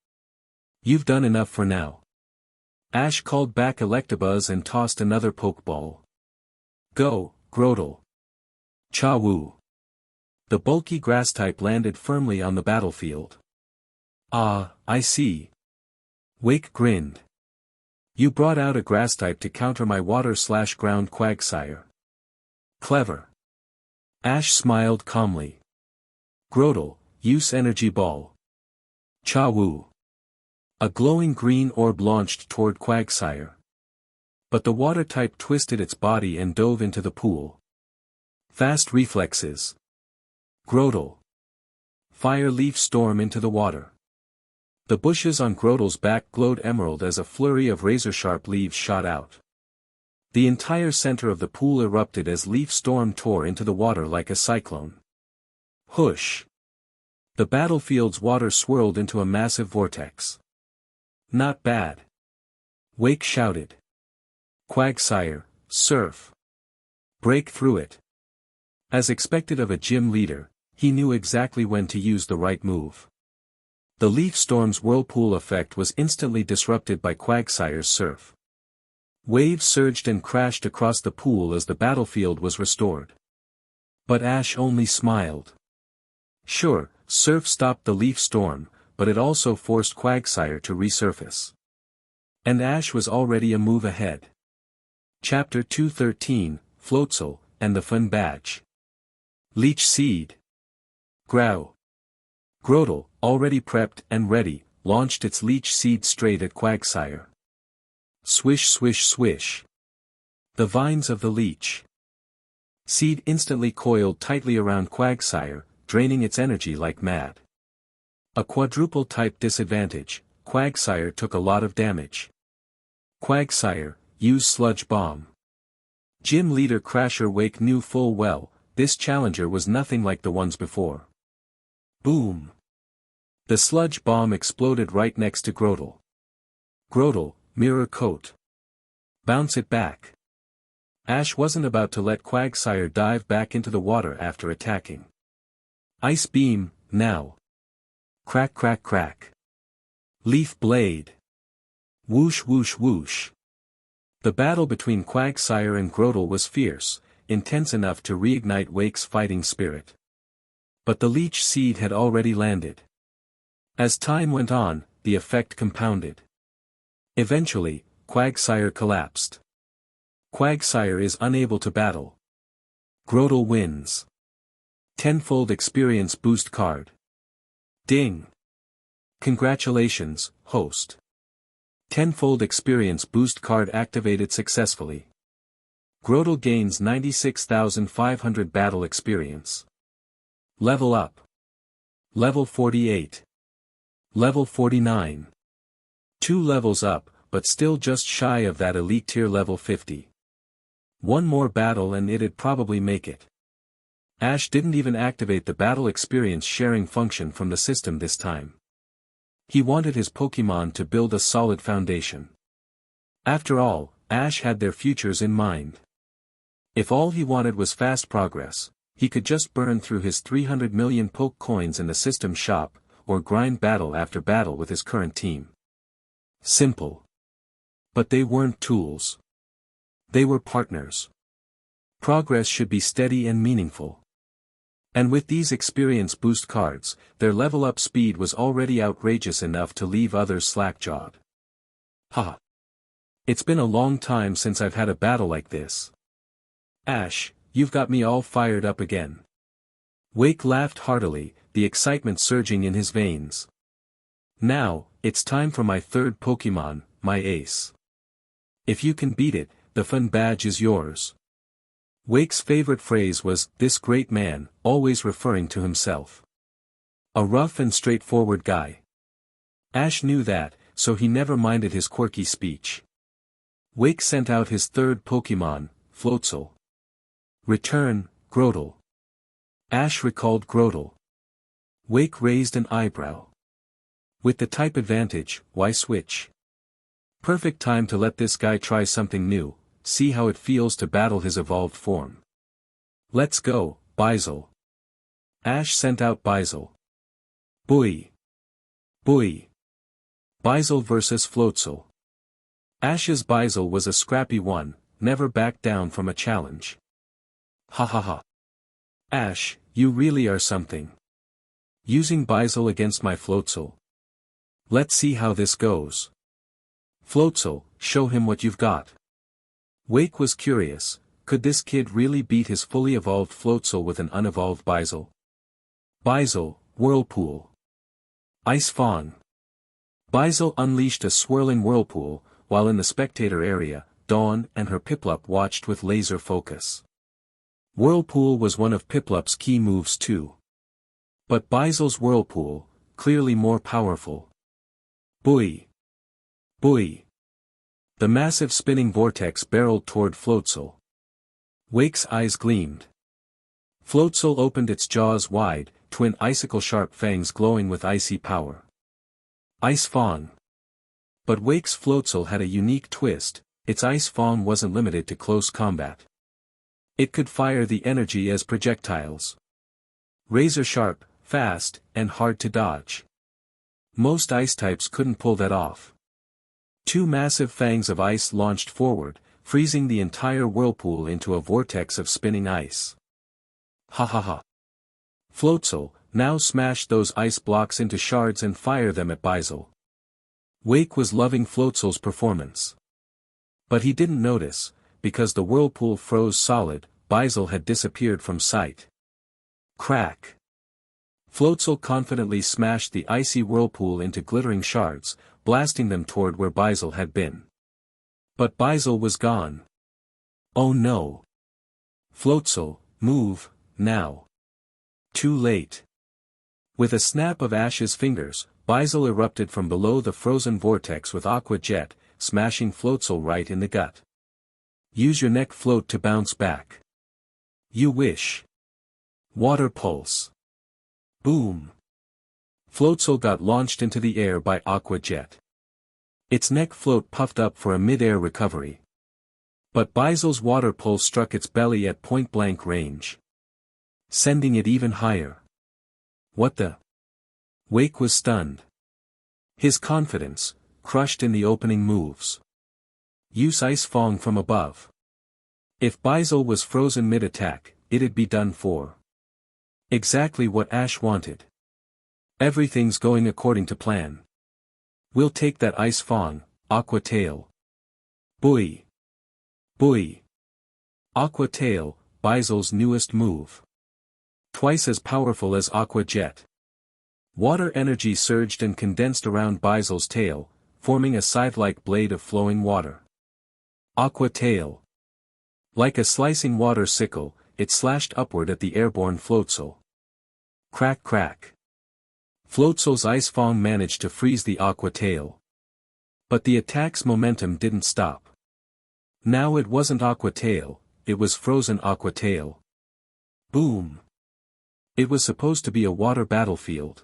You've done enough for now. Ash called back Electabuzz and tossed another Pokeball. Go, Grotle. Cha-woo. The bulky grass type landed firmly on the battlefield. Ah, I see. Wake grinned. You brought out a grass type to counter my water/ground Quagsire. Clever. Ash smiled calmly. Grotle, use Energy Ball. Cha-woo. A glowing green orb launched toward Quagsire. But the water type twisted its body and dove into the pool. Fast reflexes. Grotle. Fire Leaf Storm into the water. The bushes on Grotle's back glowed emerald as a flurry of razor-sharp leaves shot out. The entire center of the pool erupted as Leaf Storm tore into the water like a cyclone. Whoosh! The battlefield's water swirled into a massive vortex. Not bad. Wake shouted. Quagsire, surf. Break through it. As expected of a gym leader, he knew exactly when to use the right move. The Leaf Storm's whirlpool effect was instantly disrupted by Quagsire's surf. Waves surged and crashed across the pool as the battlefield was restored. But Ash only smiled. Sure, surf stopped the Leaf Storm, but it also forced Quagsire to resurface. And Ash was already a move ahead. Chapter 213, Floatzel, and the Fun Badge. Leech Seed. Growl. Grotle, already prepped and ready, launched its Leech Seed straight at Quagsire. Swish swish swish. The vines of the Leech Seed instantly coiled tightly around Quagsire, draining its energy like mad. A quadruple type disadvantage, Quagsire took a lot of damage. Quagsire, use Sludge Bomb. Gym leader Crasher Wake knew full well, this challenger was nothing like the ones before. Boom! The sludge bomb exploded right next to Grotle. Grotle, Mirror Coat. Bounce it back. Ash wasn't about to let Quagsire dive back into the water after attacking. Ice Beam, now. Crack crack crack. Leaf Blade. Whoosh whoosh whoosh. The battle between Quagsire and Grotle was fierce, intense enough to reignite Wake's fighting spirit. But the Leech Seed had already landed. As time went on, the effect compounded. Eventually, Quagsire collapsed. Quagsire is unable to battle. Grotle wins. Tenfold experience boost card. Ding! Congratulations, host. Tenfold experience boost card activated successfully. Grotle gains 96,500 battle experience. Level up. Level 48. Level 49. 2 levels up, but still just shy of that elite tier level 50. One more battle and it'd probably make it. Ash didn't even activate the battle experience sharing function from the system this time. He wanted his Pokémon to build a solid foundation. After all, Ash had their futures in mind. If all he wanted was fast progress, he could just burn through his 300 million Poke coins in the system shop, or grind battle after battle with his current team. Simple. But they weren't tools. They were partners. Progress should be steady and meaningful. And with these experience boost cards, their level up speed was already outrageous enough to leave others slack-jawed. Haha. It's been a long time since I've had a battle like this. Ash, you've got me all fired up again. Wake laughed heartily, the excitement surging in his veins. Now, it's time for my third Pokémon, my ace. If you can beat it, the fun badge is yours. Wake's favorite phrase was, "this great man," always referring to himself. A rough and straightforward guy. Ash knew that, so he never minded his quirky speech. Wake sent out his third Pokémon, Floatzel. Return, Grotle. Ash recalled Grotle. Wake raised an eyebrow. With the type advantage, why switch? Perfect time to let this guy try something new, see how it feels to battle his evolved form. Let's go, Bizel. Ash sent out Bizel. Boy. Boy. Bizel vs Floatzel. Ash's Bizel was a scrappy one, never backed down from a challenge. Ha ha ha. Ash, you really are something. Using Bizel against my Floatzel. Let's see how this goes. Floatzel, show him what you've got. Wake was curious, could this kid really beat his fully evolved Floatzel with an unevolved Bizel? Bizel, Whirlpool. Ice Fawn. Bizel unleashed a swirling whirlpool, while in the spectator area, Dawn and her Piplup watched with laser focus. Whirlpool was one of Piplup's key moves too. But Bizel's Whirlpool, clearly more powerful. Boy. Boy. The massive spinning vortex barreled toward Floatzel. Wake's eyes gleamed. Floatzel opened its jaws wide, twin icicle-sharp fangs glowing with icy power. Ice Fawn. But Wake's Floatzel had a unique twist, its Ice Fawn wasn't limited to close combat. It could fire the energy as projectiles. Razor-sharp, fast, and hard to dodge. Most ice types couldn't pull that off. Two massive fangs of ice launched forward, freezing the entire whirlpool into a vortex of spinning ice. Ha ha ha. Floatzel, now smash those ice blocks into shards and fire them at Bizel. Wake was loving Floatzel's performance. But he didn't notice, because the whirlpool froze solid, Bizel had disappeared from sight. Crack. Floatzel confidently smashed the icy whirlpool into glittering shards, blasting them toward where Bizel had been. But Bizel was gone. Oh no. Floatzel, move, now. Too late. With a snap of Ash's fingers, Bizel erupted from below the frozen vortex with Aqua Jet, smashing Floatzel right in the gut. Use your neck float to bounce back. You wish. Water Pulse. Boom. Floatzel got launched into the air by Aqua Jet. Its neck float puffed up for a mid-air recovery. But Bizel's water pulse struck its belly at point-blank range, sending it even higher. What the? Wake was stunned. His confidence, crushed in the opening moves. Use Ice Fang from above. If Bizel was frozen mid-attack, it'd be done for. Exactly what Ash wanted. Everything's going according to plan. We'll take that Ice Fang, Aqua Tail. Boy. Boy. Aqua Tail, Baizel's newest move. Twice as powerful as Aqua Jet. Water energy surged and condensed around Baizel's tail, forming a scythe-like blade of flowing water. Aqua Tail. Like a slicing water sickle, it slashed upward at the airborne Floatzel. Crack crack. Floatzel's Ice Fang managed to freeze the Aqua Tail. But the attack's momentum didn't stop. Now it wasn't Aqua Tail, it was frozen Aqua Tail. Boom. It was supposed to be a water battlefield.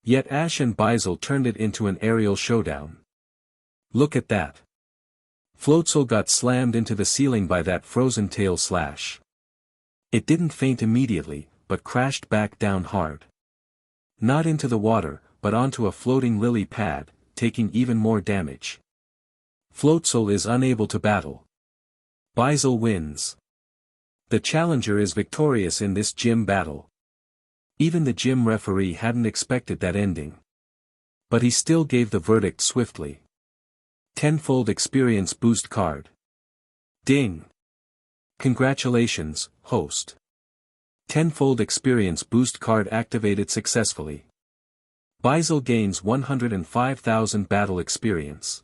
Yet Ash and Baizel turned it into an aerial showdown. Look at that. Floatzel got slammed into the ceiling by that frozen tail slash. It didn't faint immediately, but crashed back down hard. Not into the water, but onto a floating lily pad, taking even more damage. Floatzel is unable to battle. Baizel wins. The challenger is victorious in this gym battle. Even the gym referee hadn't expected that ending. But he still gave the verdict swiftly. Tenfold experience boost card. Ding! Congratulations, host. Tenfold experience boost card activated successfully. Baizel gains 105,000 battle experience.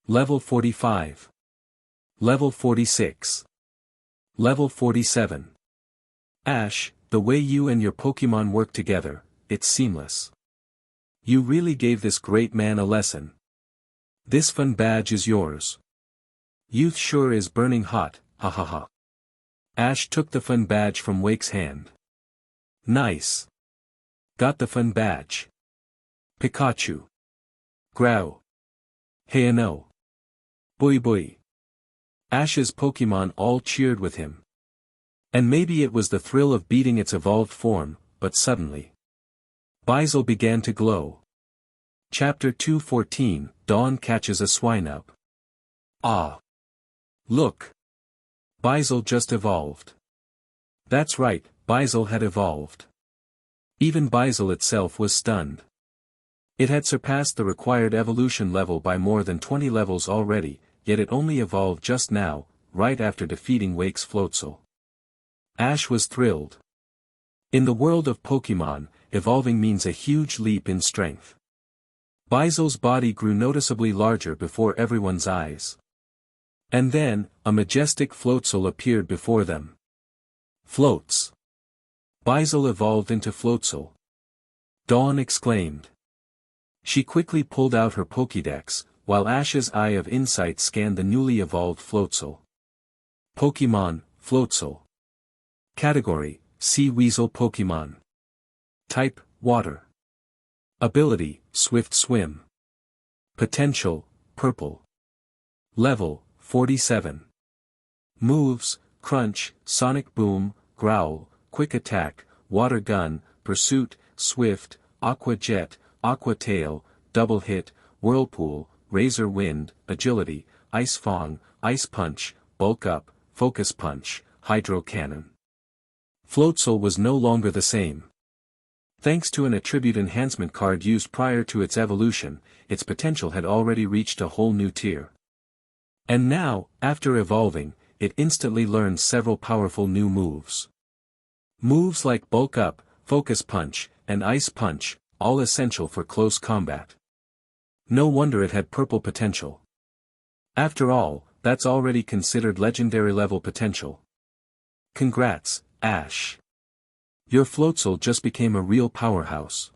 Level 45. Level 46. Level 47. Ash, the way you and your Pokémon work together, it's seamless. You really gave this great man a lesson. This fun badge is yours. Youth sure is burning hot, ha ha ha. Ash took the fun badge from Wake's hand. Nice. Got the fun badge. Pikachu. Growl. Hey no. Bui bui. Ash's Pokémon all cheered with him. And maybe it was the thrill of beating its evolved form, but suddenly. Baizel began to glow. Chapter 214, Dawn catches a Swinub. Ah! Look! Baizel just evolved. That's right, Baizel had evolved. Even Baizel itself was stunned. It had surpassed the required evolution level by more than 20 levels already, yet it only evolved just now, right after defeating Wake's Floatzel. Ash was thrilled. In the world of Pokémon, evolving means a huge leap in strength. Baizel's body grew noticeably larger before everyone's eyes. And then, a majestic Floatzel appeared before them. Floats. Baizel evolved into Floatzel. Dawn exclaimed. She quickly pulled out her Pokédex, while Ash's Eye of Insight scanned the newly evolved Floatzel. Pokémon, Floatzel. Category, Sea Weasel Pokémon. Type, Water. Ability, Swift Swim. Potential, Purple. Level, 47. Moves, Crunch, Sonic Boom, Growl, Quick Attack, Water Gun, Pursuit, Swift, Aqua Jet, Aqua Tail, Double Hit, Whirlpool, Razor Wind, Agility, Ice Fang, Ice Punch, Bulk Up, Focus Punch, Hydro Cannon. Floatzel was no longer the same. Thanks to an attribute enhancement card used prior to its evolution, its potential had already reached a whole new tier. And now, after evolving, it instantly learned several powerful new moves. Moves like Bulk Up, Focus Punch, and Ice Punch, all essential for close combat. No wonder it had purple potential. After all, that's already considered legendary level potential. Congrats, Ash. Your Floatzel just became a real powerhouse.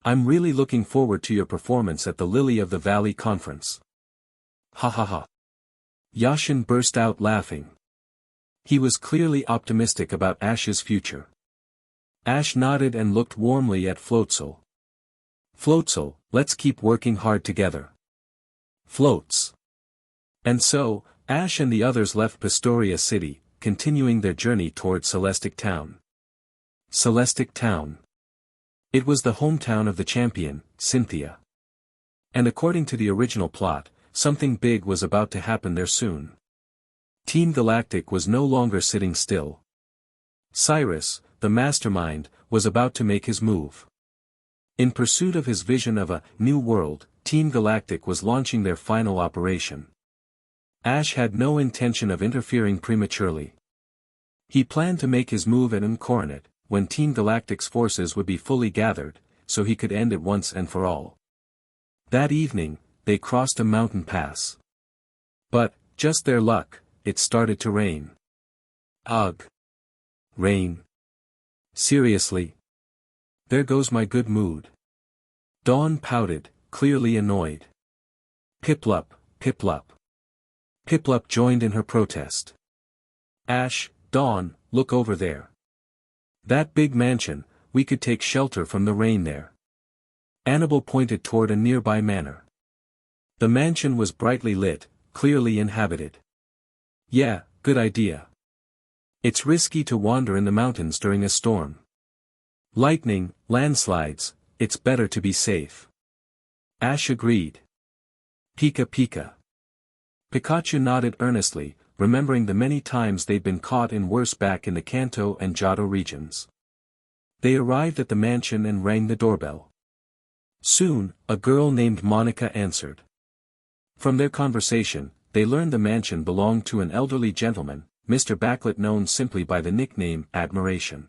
I'm really looking forward to your performance at the Lily of the Valley conference. Ha ha ha. Yashin burst out laughing. He was clearly optimistic about Ash's future. Ash nodded and looked warmly at Floatzel. Floatzel, let's keep working hard together. Floats. And so, Ash and the others left Pastoria City, continuing their journey toward Celestic Town. Celestic Town. It was the hometown of the champion, Cynthia. And according to the original plot, something big was about to happen there soon. Team Galactic was no longer sitting still. Cyrus, the mastermind, was about to make his move. In pursuit of his vision of a new world, Team Galactic was launching their final operation. Ash had no intention of interfering prematurely. He planned to make his move at Coronet, when Team Galactic's forces would be fully gathered, so he could end it once and for all. That evening, they crossed a mountain pass. But, just their luck, it started to rain. Ugh. Rain. Seriously? There goes my good mood. Dawn pouted, clearly annoyed. Piplup, Piplup. Piplup joined in her protest. Ash, Dawn, look over there. That big mansion, we could take shelter from the rain there. Annabelle pointed toward a nearby manor. The mansion was brightly lit, clearly inhabited. Yeah, good idea. It's risky to wander in the mountains during a storm. Lightning, landslides, it's better to be safe. Ash agreed. Pika Pika. Pikachu nodded earnestly, remembering the many times they'd been caught in worse back in the Kanto and Johto regions. They arrived at the mansion and rang the doorbell. Soon, a girl named Monica answered. From their conversation, they learned the mansion belonged to an elderly gentleman, Mr. Backlit, known simply by the nickname Admiration.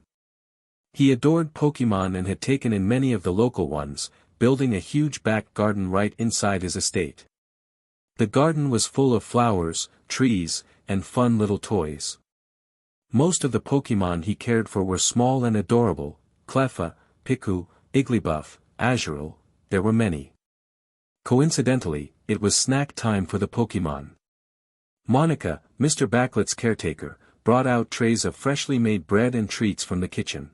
He adored Pokémon and had taken in many of the local ones, building a huge back garden right inside his estate. The garden was full of flowers, trees, and fun little toys. Most of the Pokémon he cared for were small and adorable: Cleffa, Piku, Igglybuff, Azurill. There were many. Coincidentally, it was snack time for the Pokémon. Monica, Mr. Backlit's caretaker, brought out trays of freshly made bread and treats from the kitchen.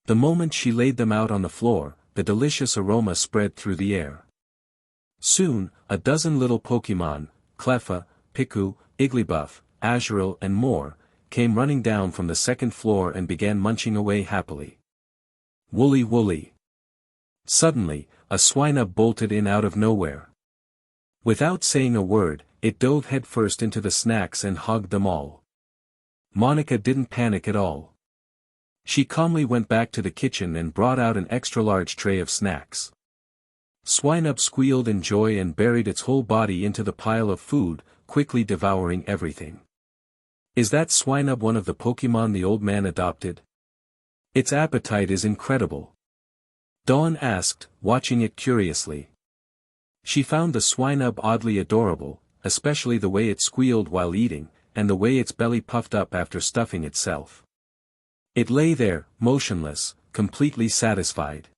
The moment she laid them out on the floor, the delicious aroma spread through the air. Soon, a dozen little Pokémon, Cleffa, Piku, Igglybuff, Azurill and more, came running down from the second floor and began munching away happily. Wooly wooly. Suddenly, a Swinub bolted in out of nowhere. Without saying a word, it dove headfirst into the snacks and hugged them all. Monica didn't panic at all. She calmly went back to the kitchen and brought out an extra-large tray of snacks. Swinub squealed in joy and buried its whole body into the pile of food, quickly devouring everything. Is that Swinub one of the Pokémon the old man adopted? Its appetite is incredible. Dawn asked, watching it curiously. She found the Swinub oddly adorable, especially the way it squealed while eating, and the way its belly puffed up after stuffing itself. It lay there, motionless, completely satisfied.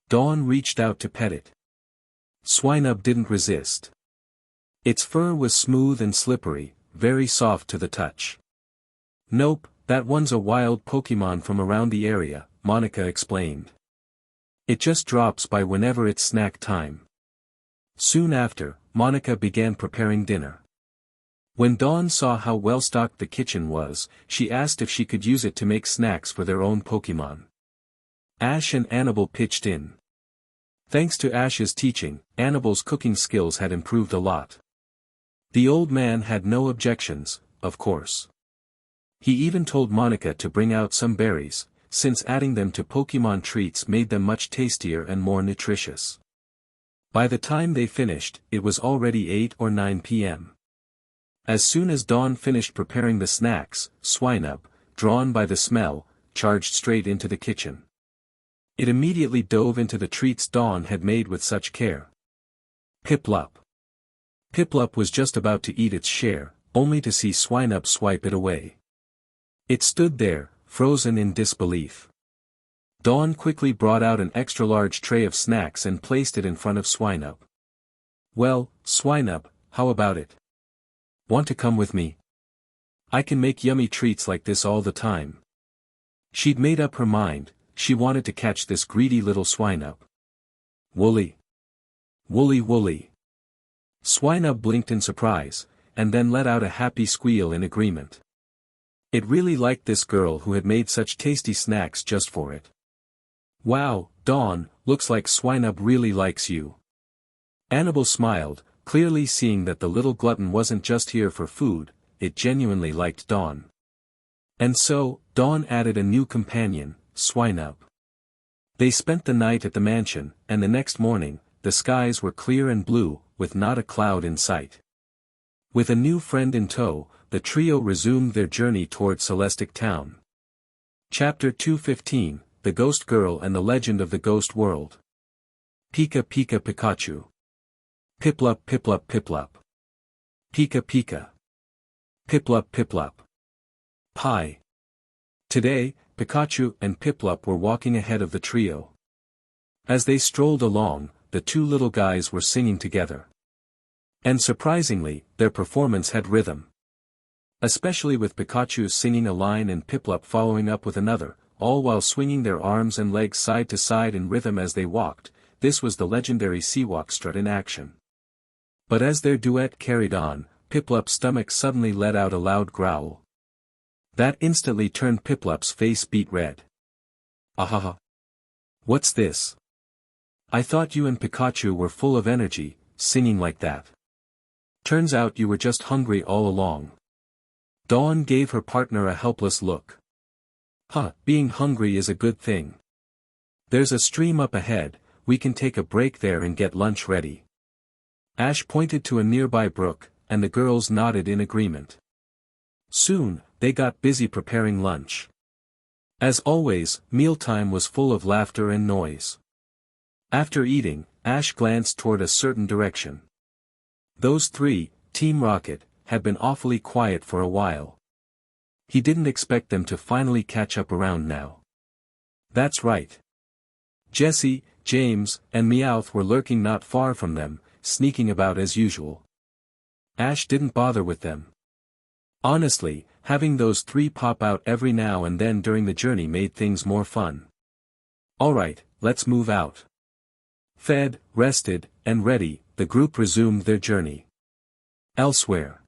Dawn reached out to pet it. Swinub didn't resist. Its fur was smooth and slippery, very soft to the touch. Nope, that one's a wild Pokémon from around the area, Monica explained. It just drops by whenever it's snack time. Soon after, Monica began preparing dinner. When Dawn saw how well-stocked the kitchen was, she asked if she could use it to make snacks for their own Pokémon. Ash and Annabelle pitched in. Thanks to Ash's teaching, Annabelle's cooking skills had improved a lot. The old man had no objections, of course. He even told Monica to bring out some berries, since adding them to Pokémon treats made them much tastier and more nutritious. By the time they finished, it was already 8 or 9 p.m. As soon as Dawn finished preparing the snacks, Swinub, drawn by the smell, charged straight into the kitchen. It immediately dove into the treats Dawn had made with such care. Piplup. Piplup was just about to eat its share, only to see Swinub swipe it away. It stood there, frozen in disbelief. Dawn quickly brought out an extra-large tray of snacks and placed it in front of Swinub. Well, Swinub, how about it? Want to come with me? I can make yummy treats like this all the time. She'd made up her mind, she wanted to catch this greedy little Swinub. Wooly. Wooly wooly. Swinub blinked in surprise, and then let out a happy squeal in agreement. It really liked this girl who had made such tasty snacks just for it. Wow, Dawn, looks like Swinub really likes you. Annabelle smiled, clearly seeing that the little glutton wasn't just here for food, it genuinely liked Dawn. And so, Dawn added a new companion, Swinub. They spent the night at the mansion, and the next morning, the skies were clear and blue, with not a cloud in sight. With a new friend in tow, the trio resumed their journey toward Celestic Town. Chapter 215, The Ghost Girl and the Legend of the Ghost World. Pika Pika Pikachu. Piplup Piplup Piplup. Pika Pika. Piplup Piplup. Pie. Today, Pikachu and Piplup were walking ahead of the trio. As they strolled along, the two little guys were singing together. And surprisingly, their performance had rhythm. Especially with Pikachu singing a line and Piplup following up with another, all while swinging their arms and legs side to side in rhythm as they walked. This was the legendary Seawalk strut in action. But as their duet carried on, Piplup's stomach suddenly let out a loud growl. That instantly turned Piplup's face beet red. Ahaha! What's this? I thought you and Pikachu were full of energy, singing like that. Turns out you were just hungry all along. Dawn gave her partner a helpless look. Being hungry is a good thing. There's a stream up ahead, we can take a break there and get lunch ready. Ash pointed to a nearby brook, and the girls nodded in agreement. Soon, they got busy preparing lunch. As always, mealtime was full of laughter and noise. After eating, Ash glanced toward a certain direction. Those three, Team Rocket, had been awfully quiet for a while. He didn't expect them to finally catch up around now. That's right. Jessie, James, and Meowth were lurking not far from them, sneaking about as usual. Ash didn't bother with them. Honestly, having those three pop out every now and then during the journey made things more fun. Alright, let's move out. Fed, rested, and ready, the group resumed their journey. Elsewhere.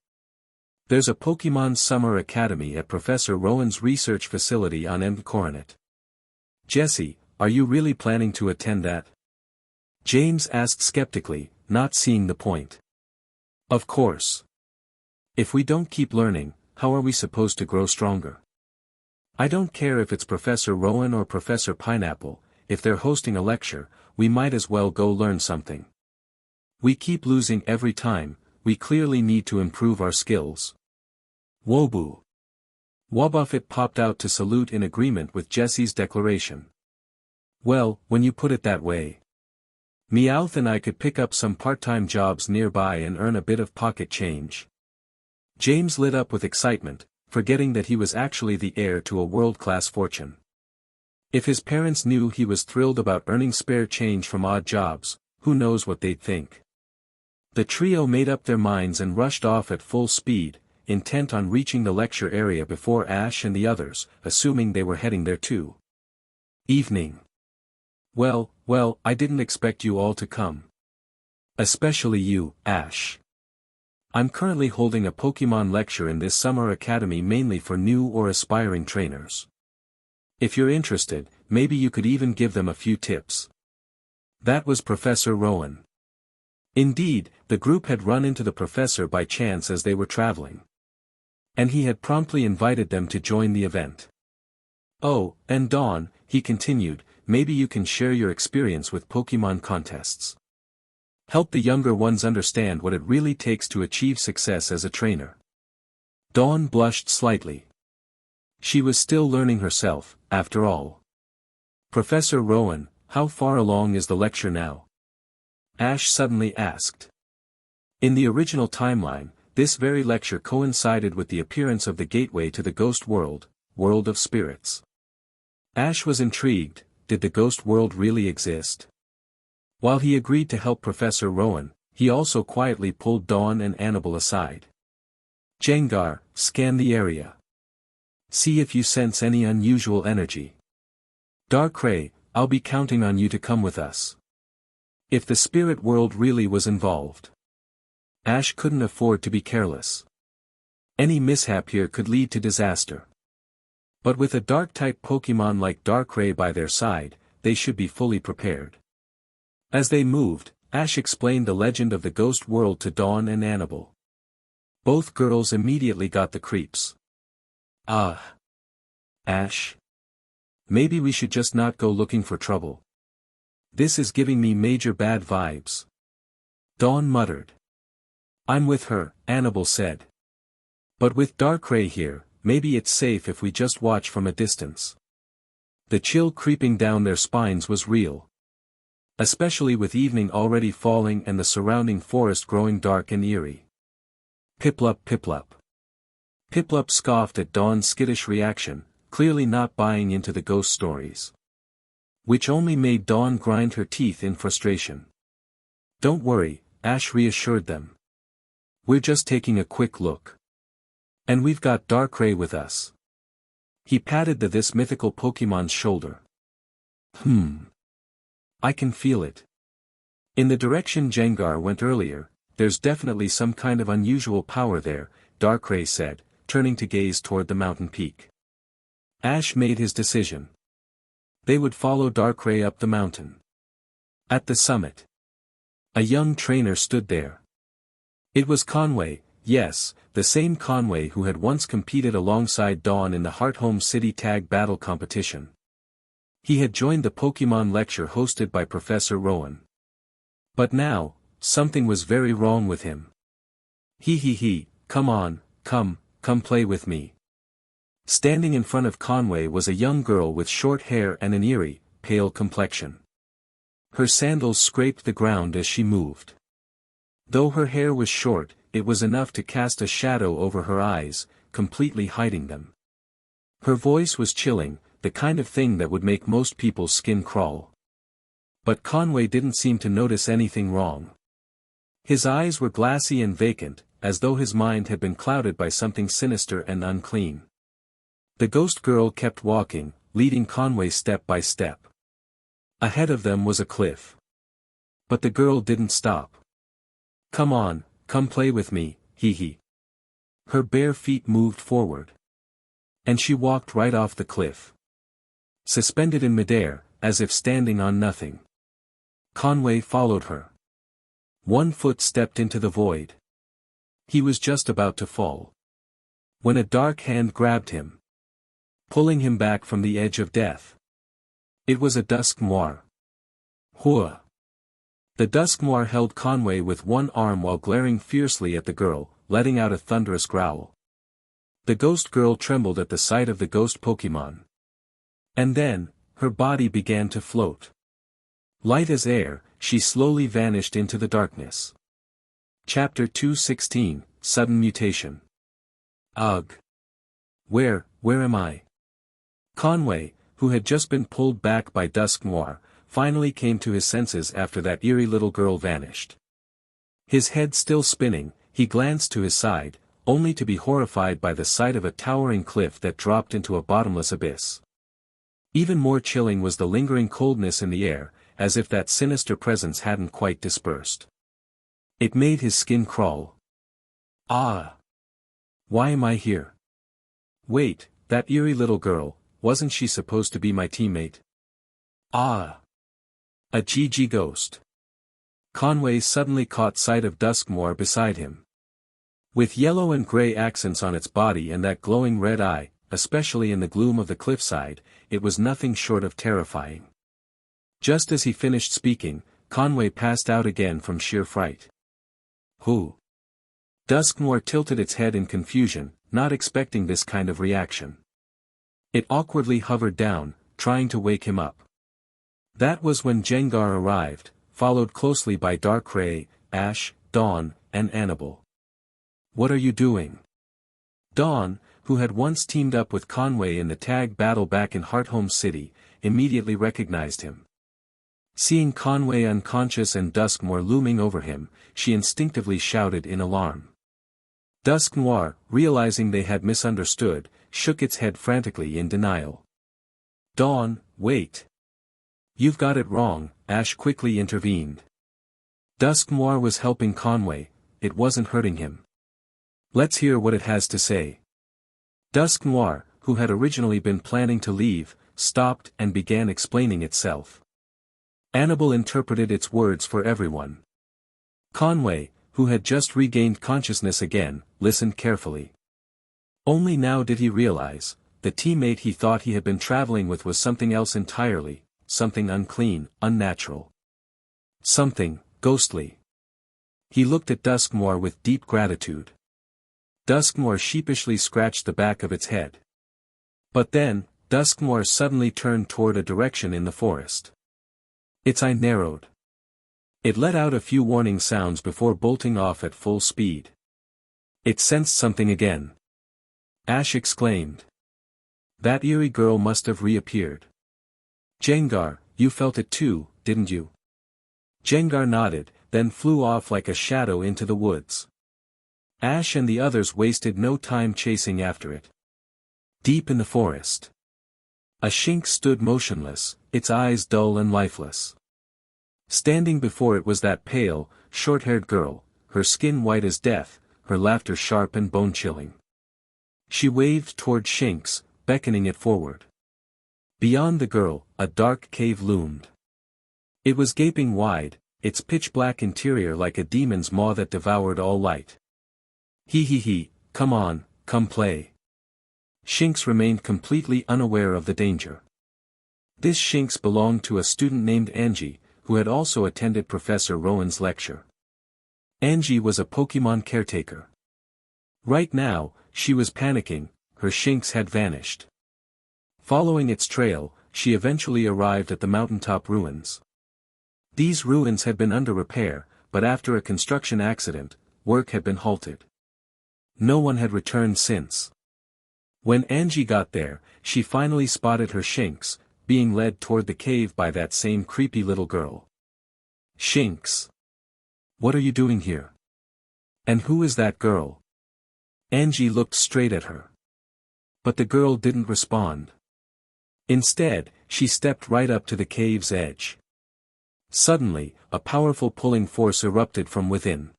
There's a Pokémon Summer Academy at Professor Rowan's research facility on M. Coronet. Jessie, are you really planning to attend that? James asked skeptically, not seeing the point. Of course. If we don't keep learning, how are we supposed to grow stronger? I don't care if it's Professor Rowan or Professor Pineapple, if they're hosting a lecture, we might as well go learn something. We keep losing every time, we clearly need to improve our skills. Wobu. Wobbuffet popped out to salute in agreement with Jessie's declaration. Well, when you put it that way. Meowth and I could pick up some part-time jobs nearby and earn a bit of pocket change. James lit up with excitement, forgetting that he was actually the heir to a world-class fortune. If his parents knew he was thrilled about earning spare change from odd jobs, who knows what they'd think. The trio made up their minds and rushed off at full speed, intent on reaching the lecture area before Ash and the others, assuming they were heading there too. Evening. Well, I didn't expect you all to come. Especially you, Ash. I'm currently holding a Pokémon lecture in this summer academy mainly for new or aspiring trainers. If you're interested, maybe you could even give them a few tips. That was Professor Rowan. Indeed, the group had run into the professor by chance as they were traveling. And he had promptly invited them to join the event. Oh, and Dawn, he continued, maybe you can share your experience with Pokémon contests. Help the younger ones understand what it really takes to achieve success as a trainer. Dawn blushed slightly. She was still learning herself, after all. Professor Rowan, how far along is the lecture now? Ash suddenly asked. In the original timeline, this very lecture coincided with the appearance of the gateway to the ghost world, World of Spirits. Ash was intrigued, did the ghost world really exist? While he agreed to help Professor Rowan, he also quietly pulled Dawn and Annabelle aside. Jengar, scan the area. See if you sense any unusual energy. Darkrai, I'll be counting on you to come with us. If the spirit world really was involved. Ash couldn't afford to be careless. Any mishap here could lead to disaster. But with a dark-type Pokémon like Darkrai by their side, they should be fully prepared. As they moved, Ash explained the legend of the ghost world to Dawn and Annabelle. Both girls immediately got the creeps. Ash. Maybe we should just not go looking for trouble. This is giving me major bad vibes. Dawn muttered. I'm with her, Annabelle said. But with Darkrai here, maybe it's safe if we just watch from a distance. The chill creeping down their spines was real. Especially with evening already falling and the surrounding forest growing dark and eerie. Piplup Piplup. Piplup scoffed at Dawn's skittish reaction, clearly not buying into the ghost stories. Which only made Dawn grind her teeth in frustration. Don't worry, Ash reassured them. We're just taking a quick look. And we've got Darkrai with us. He patted this mythical Pokémon's shoulder. I can feel it. In the direction Gengar went earlier, there's definitely some kind of unusual power there, Darkrai said, turning to gaze toward the mountain peak. Ash made his decision. They would follow Darkrai up the mountain. At the summit, a young trainer stood there. It was Conway, yes, the same Conway who had once competed alongside Dawn in the Hearthome City Tag Battle competition. He had joined the Pokémon lecture hosted by Professor Rowan. But now, something was very wrong with him. Come on, come play with me. Standing in front of Conway was a young girl with short hair and an eerie, pale complexion. Her sandals scraped the ground as she moved. Though her hair was short, it was enough to cast a shadow over her eyes, completely hiding them. Her voice was chilling, the kind of thing that would make most people's skin crawl. But Conway didn't seem to notice anything wrong. His eyes were glassy and vacant, as though his mind had been clouded by something sinister and unclean. The ghost girl kept walking, leading Conway step by step. Ahead of them was a cliff. But the girl didn't stop. Come on, come play with me, Her bare feet moved forward. And she walked right off the cliff. Suspended in midair, as if standing on nothing. Conway followed her. One foot stepped into the void. He was just about to fall. When a dark hand grabbed him, pulling him back from the edge of death. It was a Dusknoir. Hua! The Dusknoir held Conway with one arm while glaring fiercely at the girl, letting out a thunderous growl. The ghost girl trembled at the sight of the ghost Pokémon. And then, her body began to float. Light as air, she slowly vanished into the darkness. Chapter 216, Sudden Mutation. Ugh! Where am I? Conway, who had just been pulled back by Dusknoir, finally came to his senses after that eerie little girl vanished. His head still spinning, he glanced to his side, only to be horrified by the sight of a towering cliff that dropped into a bottomless abyss. Even more chilling was the lingering coldness in the air, as if that sinister presence hadn't quite dispersed. It made his skin crawl. Ah! Why am I here? Wait, that eerie little girl, wasn't she supposed to be my teammate? Ah! A GG ghost. Conway suddenly caught sight of Dusknoir beside him. With yellow and gray accents on its body and that glowing red eye, especially in the gloom of the cliffside, it was nothing short of terrifying. Just as he finished speaking, Conway passed out again from sheer fright. Who? Dusknoir tilted its head in confusion, not expecting this kind of reaction. It awkwardly hovered down, trying to wake him up. That was when Gengar arrived, followed closely by Darkrai, Ash, Dawn, and Annabelle. What are you doing? Dawn, who had once teamed up with Conway in the tag battle back in Hearthome City, immediately recognized him. Seeing Conway unconscious and Dusknoir looming over him, she instinctively shouted in alarm. Dusknoir, realizing they had misunderstood, shook its head frantically in denial. Dawn, wait. You've got it wrong, Ash quickly intervened. Dusknoir was helping Conway, it wasn't hurting him. Let's hear what it has to say. Dusknoir, who had originally been planning to leave, stopped and began explaining itself. Annabelle interpreted its words for everyone. Conway, who had just regained consciousness again, listened carefully. Only now did he realize, the teammate he thought he had been traveling with was something else entirely, something unclean, unnatural. Something ghostly. He looked at Duskmoor with deep gratitude. Duskmoor sheepishly scratched the back of its head. But then, Duskmoor suddenly turned toward a direction in the forest. Its eye narrowed. It let out a few warning sounds before bolting off at full speed. It sensed something again. Ash exclaimed. That eerie girl must have reappeared. Jengar, you felt it too, didn't you? Jengar nodded, then flew off like a shadow into the woods. Ash and the others wasted no time chasing after it. Deep in the forest, a Shinx stood motionless, its eyes dull and lifeless. Standing before it was that pale, short-haired girl, her skin white as death, her laughter sharp and bone-chilling. She waved toward Shinx, beckoning it forward. Beyond the girl, a dark cave loomed. It was gaping wide, its pitch-black interior like a demon's maw that devoured all light. He, come on, come play. Shinx remained completely unaware of the danger. This Shinx belonged to a student named Angie, who had also attended Professor Rowan's lecture. Angie was a Pokémon caretaker. Right now, she was panicking, her Shinx had vanished. Following its trail, she eventually arrived at the mountaintop ruins. These ruins had been under repair, but after a construction accident, work had been halted. No one had returned since. When Angie got there, she finally spotted her Shinx, being led toward the cave by that same creepy little girl. Shinx. What are you doing here? And who is that girl? Angie looked straight at her. But the girl didn't respond. Instead, she stepped right up to the cave's edge. Suddenly, a powerful pulling force erupted from within.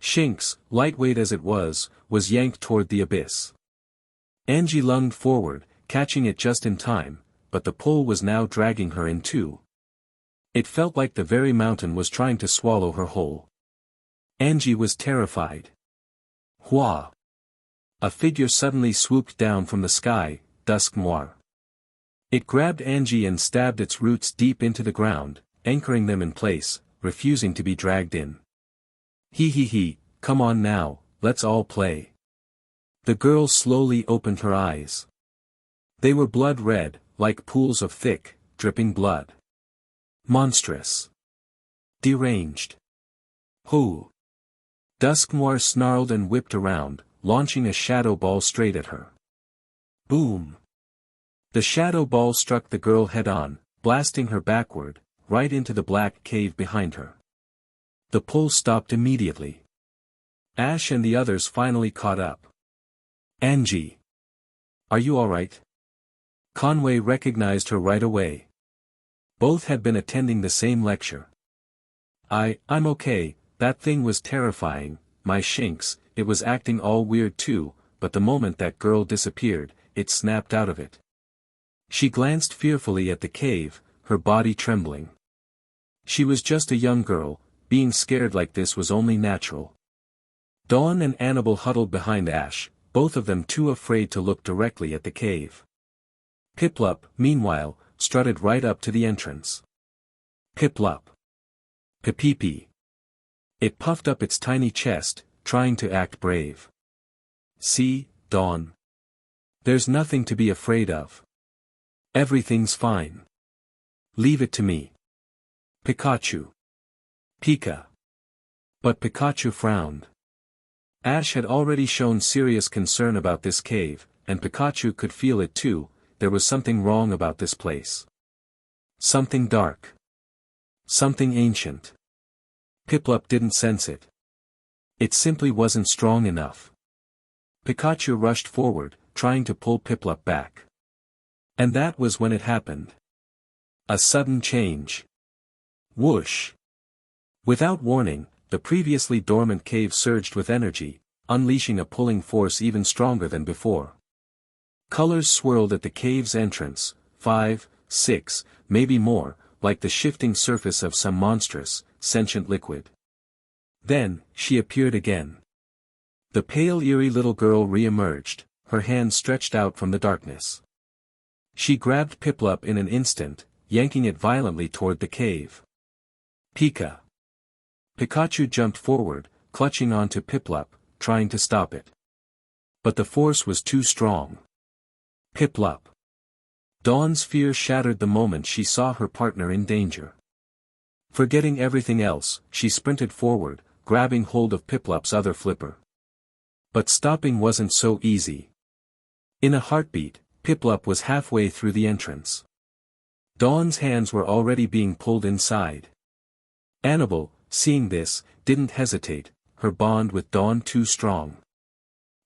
Shinx, lightweight as it was yanked toward the abyss. Angie lunged forward, catching it just in time, but the pull was now dragging her in too. It felt like the very mountain was trying to swallow her whole. Angie was terrified. Hua! A figure suddenly swooped down from the sky, Duskmoor. It grabbed Angie and stabbed its roots deep into the ground, anchoring them in place, refusing to be dragged in. He, come on now, let's all play. The girl slowly opened her eyes. They were blood red, like pools of thick, dripping blood. Monstrous. Deranged. Who? Duskmoor snarled and whipped around, launching a shadow ball straight at her. Boom! The shadow ball struck the girl head-on, blasting her backward, right into the black cave behind her. The pull stopped immediately. Ash and the others finally caught up. Angie. Are you alright? Conway recognized her right away. Both had been attending the same lecture. I'm okay, that thing was terrifying, my Shinx, it was acting all weird too, but the moment that girl disappeared, it snapped out of it. She glanced fearfully at the cave, her body trembling. She was just a young girl, being scared like this was only natural. Dawn and Annabelle huddled behind Ash, both of them too afraid to look directly at the cave. Piplup, meanwhile, strutted right up to the entrance. Piplup. Pipipi. It puffed up its tiny chest, trying to act brave. See, Dawn. There's nothing to be afraid of. Everything's fine. Leave it to me. Pikachu. Pika. But Pikachu frowned. Ash had already shown serious concern about this cave, and Pikachu could feel it too, there was something wrong about this place. Something dark. Something ancient. Piplup didn't sense it. It simply wasn't strong enough. Pikachu rushed forward, trying to pull Piplup back. And that was when it happened. A sudden change. Whoosh! Without warning, the previously dormant cave surged with energy, unleashing a pulling force even stronger than before. Colors swirled at the cave's entrance, 5, 6, maybe more, like the shifting surface of some monstrous, sentient liquid. Then, she appeared again. The pale eerie little girl re-emerged, her hand stretched out from the darkness. She grabbed Piplup in an instant, yanking it violently toward the cave. Pika. Pikachu jumped forward, clutching onto Piplup, trying to stop it. But the force was too strong. Piplup. Dawn's fear shattered the moment she saw her partner in danger. Forgetting everything else, she sprinted forward, grabbing hold of Piplup's other flipper. But stopping wasn't so easy. In a heartbeat, Piplup was halfway through the entrance. Dawn's hands were already being pulled inside. Annabelle, seeing this, didn't hesitate, her bond with Dawn too strong.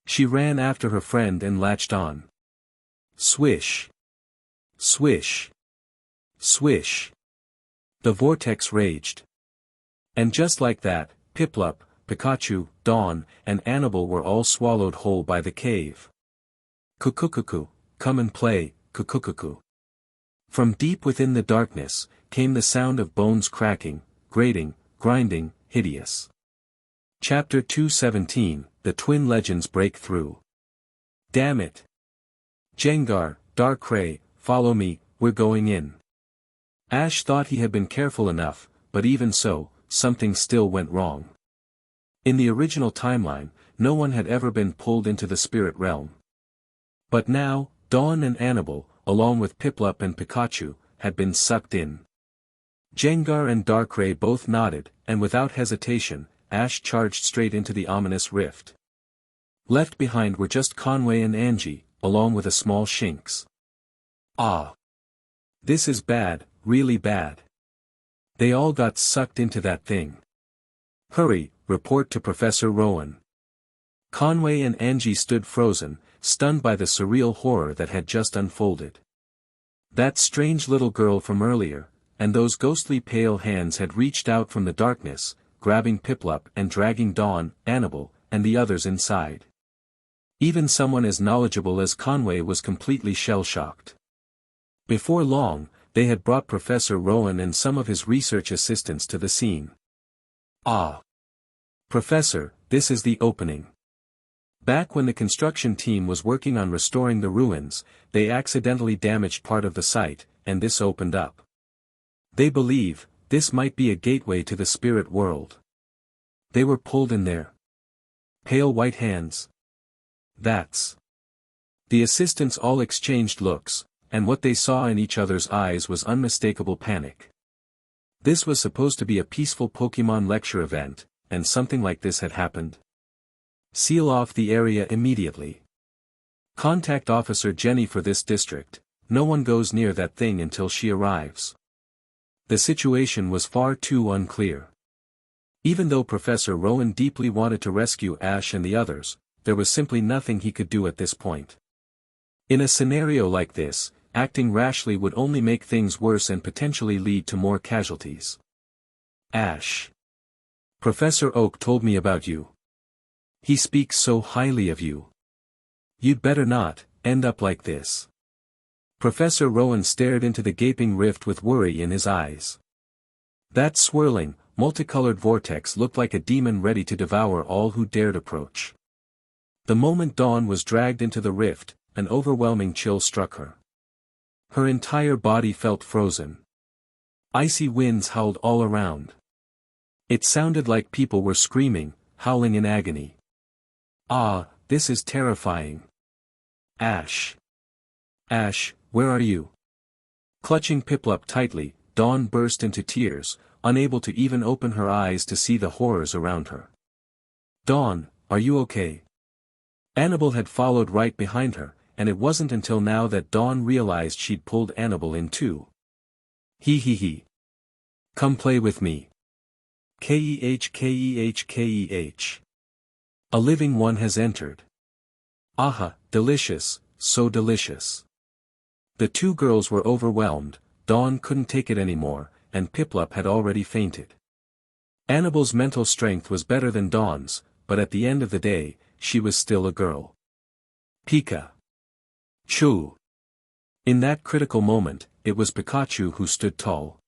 She ran after her friend and latched on. Swish. Swish. Swish. The vortex raged. And just like that, Piplup, Pikachu, Dawn, and Annabelle were all swallowed whole by the cave. Cuckoo, come and play, cuckoo. From deep within the darkness, came the sound of bones cracking, grating, grinding, hideous. Chapter 217, The Twin Legends Break Through. Damn it! Gengar, Darkrai, follow me, we're going in. Ash thought he had been careful enough, but even so, something still went wrong. In the original timeline, no one had ever been pulled into the spirit realm. But now, Dawn and Annabelle, along with Piplup and Pikachu, had been sucked in. Gengar and Darkrai both nodded, and without hesitation, Ash charged straight into the ominous rift. Left behind were just Conway and Angie, along with a small Shinx. Ah! This is bad, really bad. They all got sucked into that thing. Hurry, report to Professor Rowan. Conway and Angie stood frozen, stunned by the surreal horror that had just unfolded. That strange little girl from earlier, and those ghostly pale hands had reached out from the darkness, grabbing Piplup and dragging Dawn, Annabelle, and the others inside. Even someone as knowledgeable as Conway was completely shell-shocked. Before long, they had brought Professor Rowan and some of his research assistants to the scene. Ah! Professor, this is the opening. Back when the construction team was working on restoring the ruins, they accidentally damaged part of the site, and this opened up. They believe, this might be a gateway to the spirit world. They were pulled in there. Pale white hands. That's. The assistants all exchanged looks, and what they saw in each other's eyes was unmistakable panic. This was supposed to be a peaceful Pokémon lecture event, and something like this had happened. Seal off the area immediately. Contact Officer Jenny for this district. No one goes near that thing until she arrives. The situation was far too unclear. Even though Professor Rowan deeply wanted to rescue Ash and the others, there was simply nothing he could do at this point. In a scenario like this, acting rashly would only make things worse and potentially lead to more casualties. Ash. Professor Oak told me about you. He speaks so highly of you. You'd better not end up like this. Professor Rowan stared into the gaping rift with worry in his eyes. That swirling, multicolored vortex looked like a demon ready to devour all who dared approach. The moment Dawn was dragged into the rift, an overwhelming chill struck her. Her entire body felt frozen. Icy winds howled all around. It sounded like people were screaming, howling in agony. Ah, this is terrifying. Ash. Ash, where are you? Clutching Piplup tightly, Dawn burst into tears, unable to even open her eyes to see the horrors around her. Dawn, are you okay? Annabelle had followed right behind her, and it wasn't until now that Dawn realized she'd pulled Annabelle in too. He. Come play with me. Keh. A living one has entered. Aha, delicious, so delicious. The two girls were overwhelmed, Dawn couldn't take it anymore, and Piplup had already fainted. Annabelle's mental strength was better than Dawn's, but at the end of the day, she was still a girl. Pika. Choo. In that critical moment, it was Pikachu who stood tall.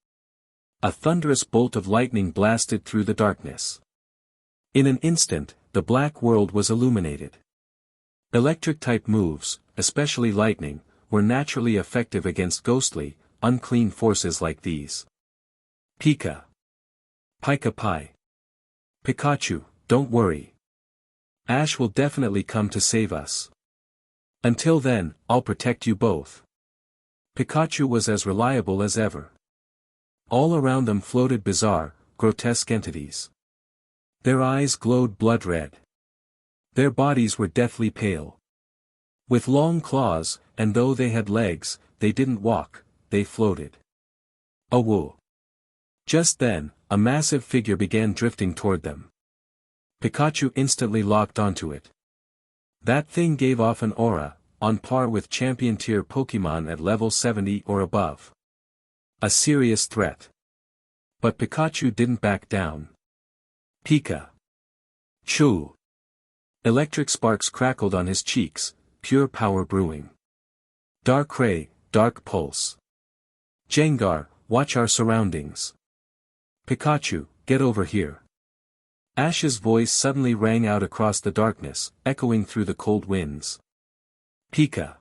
A thunderous bolt of lightning blasted through the darkness. In an instant, the black world was illuminated. Electric-type moves, especially lightning, were naturally effective against ghostly, unclean forces like these. Pika. Pika Pi. Pikachu, don't worry. Ash will definitely come to save us. Until then, I'll protect you both. Pikachu was as reliable as ever. All around them floated bizarre, grotesque entities. Their eyes glowed blood red. Their bodies were deathly pale. With long claws, and though they had legs, they didn't walk, they floated. Awoo! Just then, a massive figure began drifting toward them. Pikachu instantly locked onto it. That thing gave off an aura, on par with champion-tier Pokémon at level 70 or above. A serious threat. But Pikachu didn't back down. Pika. Choo! Electric sparks crackled on his cheeks, pure power brewing. Dark Ray, Dark Pulse. Gengar, watch our surroundings. Pikachu, get over here. Ash's voice suddenly rang out across the darkness, echoing through the cold winds. Pika.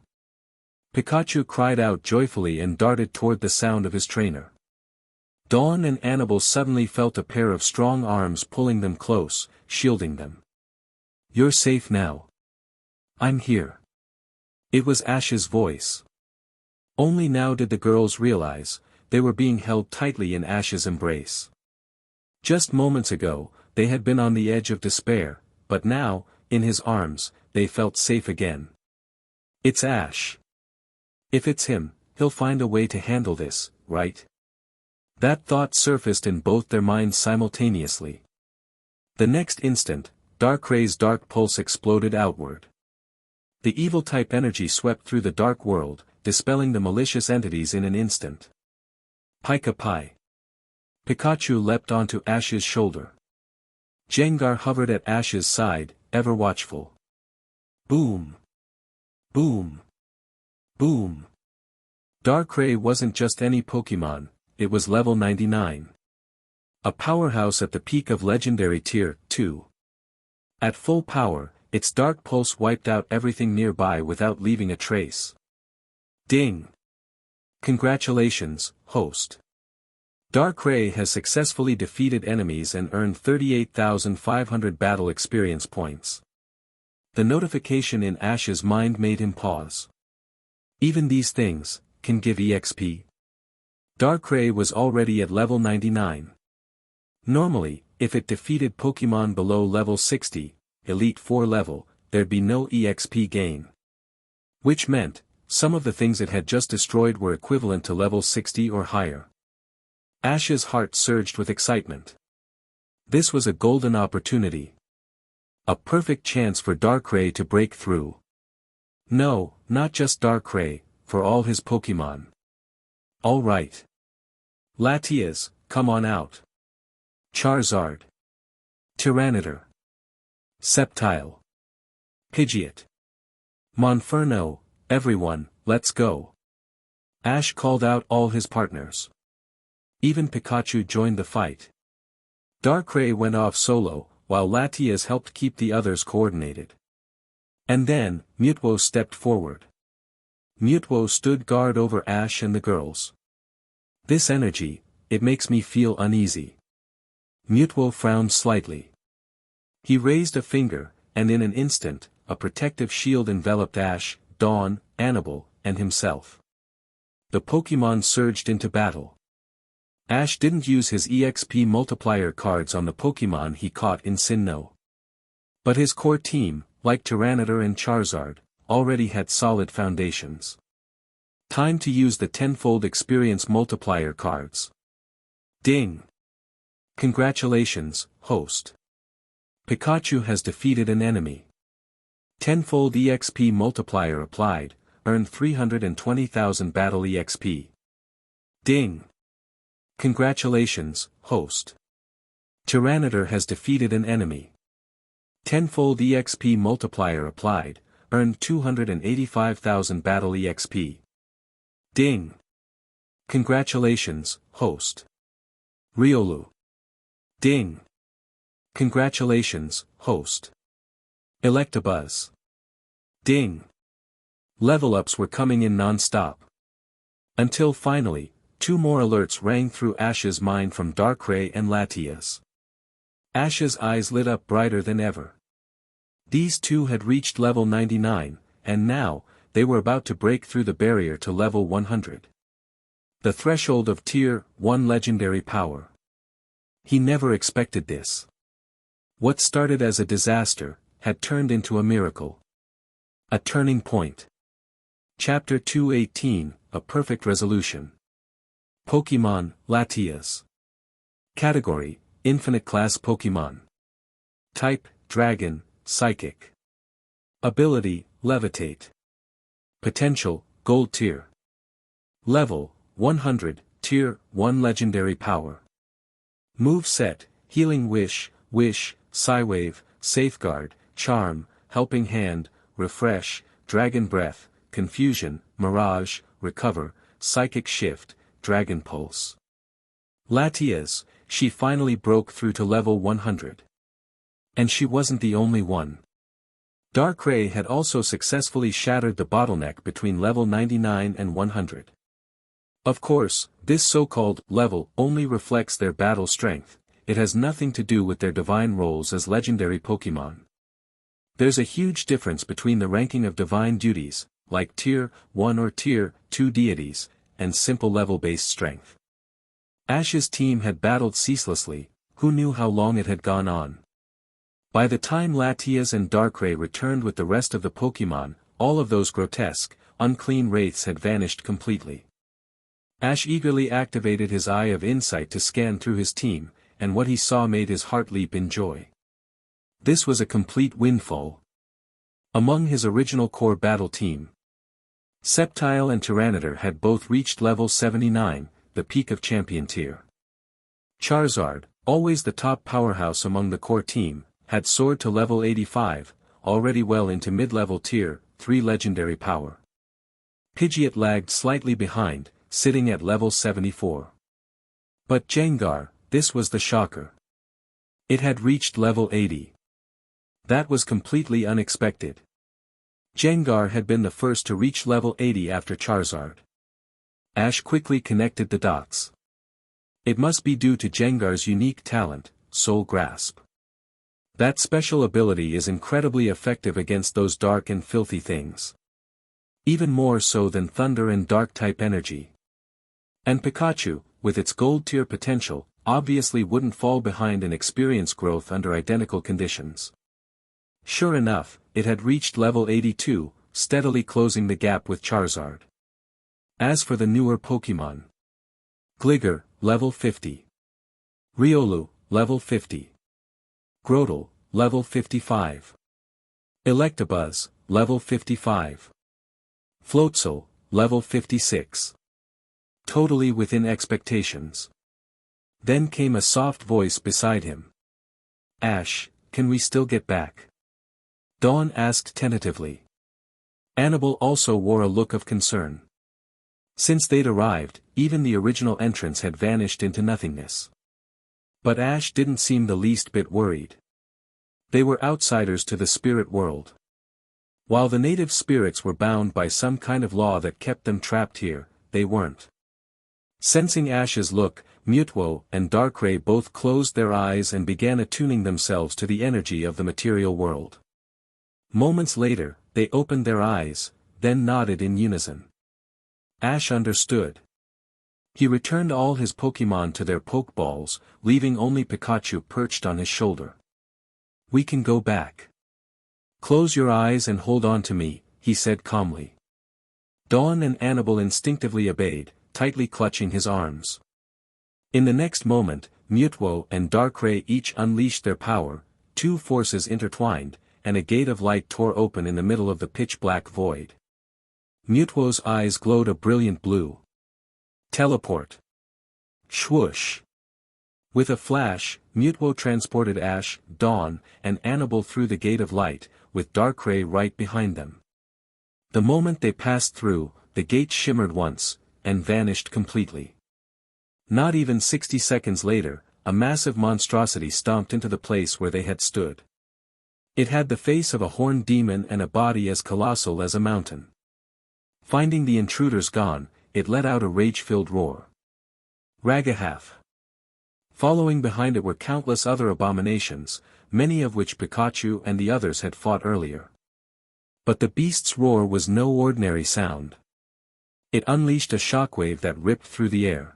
Pikachu cried out joyfully and darted toward the sound of his trainer. Dawn and Annabelle suddenly felt a pair of strong arms pulling them close, shielding them. You're safe now. I'm here. It was Ash's voice. Only now did the girls realize, they were being held tightly in Ash's embrace. Just moments ago, they had been on the edge of despair, but now, in his arms, they felt safe again. It's Ash. If it's him, he'll find a way to handle this, right? That thought surfaced in both their minds simultaneously. The next instant, Darkray's dark pulse exploded outward. The evil-type energy swept through the dark world, dispelling the malicious entities in an instant. Pika Pi. Pikachu leapt onto Ash's shoulder. Gengar hovered at Ash's side, ever watchful. Boom! Boom! Boom! Darkrai wasn't just any Pokémon, it was level 99. A powerhouse at the peak of Legendary Tier 2. At full power, its dark pulse wiped out everything nearby without leaving a trace. Ding! Congratulations, host. Darkrai has successfully defeated enemies and earned 38,500 battle experience points. The notification in Ash's mind made him pause. Even these things can give EXP. Darkrai was already at level 99. Normally, if it defeated Pokémon below level 60, Elite 4 level, there'd be no EXP gain. Which meant, some of the things it had just destroyed were equivalent to level 60 or higher. Ash's heart surged with excitement. This was a golden opportunity. A perfect chance for Darkrai to break through. No, not just Darkrai, for all his Pokémon. Alright. Latias, come on out. Charizard. Tyranitar. Sceptile. Pidgeot. Monferno, everyone, let's go. Ash called out all his partners. Even Pikachu joined the fight. Darkrai went off solo, while Latias helped keep the others coordinated. And then, Mutwo stepped forward. Mutwo stood guard over Ash and the girls. This energy, it makes me feel uneasy. Mutwo frowned slightly. He raised a finger, and in an instant, a protective shield enveloped Ash, Dawn, Annabelle, and himself. The Pokémon surged into battle. Ash didn't use his EXP multiplier cards on the Pokémon he caught in Sinnoh. But his core team, like Tyranitar and Charizard, already had solid foundations. Time to use the tenfold experience multiplier cards. Ding! Congratulations, host. Pikachu has defeated an enemy. Tenfold EXP multiplier applied, earned 320,000 battle EXP. Ding! Congratulations, host. Tyranitar has defeated an enemy. Tenfold EXP multiplier applied, earned 285,000 battle EXP. Ding! Congratulations, host. Riolu. Ding! Congratulations, host. Electabuzz. Ding! Level ups were coming in non-stop. Until finally, 2 more alerts rang through Ash's mind from Darkrai and Latias. Ash's eyes lit up brighter than ever. These two had reached level 99, and now, they were about to break through the barrier to level 100. The threshold of Tier 1 legendary power. He never expected this. What started as a disaster, had turned into a miracle. A turning point. Chapter 218, A Perfect Resolution. Pokémon, Latias. Category, Infinite Class Pokémon. Type, Dragon, Psychic. Ability, Levitate. Potential, Gold Tier. Level, 100, Tier 1 Legendary Power. Move set, Healing Wish, Psywave, Safeguard, Charm, Helping Hand, Refresh, Dragon Breath, Confusion, Mirage, Recover, Psychic Shift, Dragon Pulse. Latias, she finally broke through to level 100. And she wasn't the only one. Darkrai had also successfully shattered the bottleneck between level 99 and 100. Of course, this so-called level only reflects their battle strength, it has nothing to do with their divine roles as legendary Pokémon. There's a huge difference between the ranking of divine duties, like Tier 1 or Tier 2 deities, and simple level-based strength. Ash's team had battled ceaselessly, who knew how long it had gone on. By the time Latias and Darkrai returned with the rest of the Pokémon, all of those grotesque, unclean wraiths had vanished completely. Ash eagerly activated his Eye of Insight to scan through his team, and what he saw made his heart leap in joy. This was a complete windfall. Among his original core battle team, Sceptile and Tyranitar had both reached level 79, the peak of champion tier. Charizard, always the top powerhouse among the core team, had soared to level 85, already well into mid-level tier 3 legendary power. Pidgeot lagged slightly behind, sitting at level 74. But Gengar, this was the shocker. It had reached level 80. That was completely unexpected. Gengar had been the first to reach level 80 after Charizard. Ash quickly connected the dots. It must be due to Gengar's unique talent, Soul Grasp. That special ability is incredibly effective against those dark and filthy things. Even more so than Thunder and Dark-type energy. And Pikachu, with its gold tier potential, obviously wouldn't fall behind in experience growth under identical conditions. Sure enough, it had reached level 82, steadily closing the gap with Charizard. As for the newer Pokémon. Gligar, level 50. Riolu, level 50. Grotle, level 55. Electabuzz, level 55. Floatzel, level 56. Totally within expectations. Then came a soft voice beside him. Ash, can we still get back? Dawn asked tentatively. Annabelle also wore a look of concern. Since they'd arrived, even the original entrants had vanished into nothingness. But Ash didn't seem the least bit worried. They were outsiders to the spirit world. While the native spirits were bound by some kind of law that kept them trapped here, they weren't. Sensing Ash's look, Mewtwo and Darkrai both closed their eyes and began attuning themselves to the energy of the material world. Moments later, they opened their eyes, then nodded in unison. Ash understood. He returned all his Pokémon to their Pokeballs, leaving only Pikachu perched on his shoulder. We can go back. Close your eyes and hold on to me, he said calmly. Dawn and Annabelle instinctively obeyed, tightly clutching his arms. In the next moment, Mewtwo and Darkrai each unleashed their power, two forces intertwined, and a gate of light tore open in the middle of the pitch-black void. Mewtwo's eyes glowed a brilliant blue. Teleport. Swoosh. With a flash, Mewtwo transported Ash, Dawn, and Annabelle through the gate of light, with Darkrai right behind them. The moment they passed through, the gate shimmered once, and vanished completely. Not even 60 seconds later, a massive monstrosity stomped into the place where they had stood. It had the face of a horned demon and a body as colossal as a mountain. Finding the intruders gone, it let out a rage-filled roar. Ragahaf. Following behind it were countless other abominations, many of which Pikachu and the others had fought earlier. But the beast's roar was no ordinary sound. It unleashed a shockwave that ripped through the air.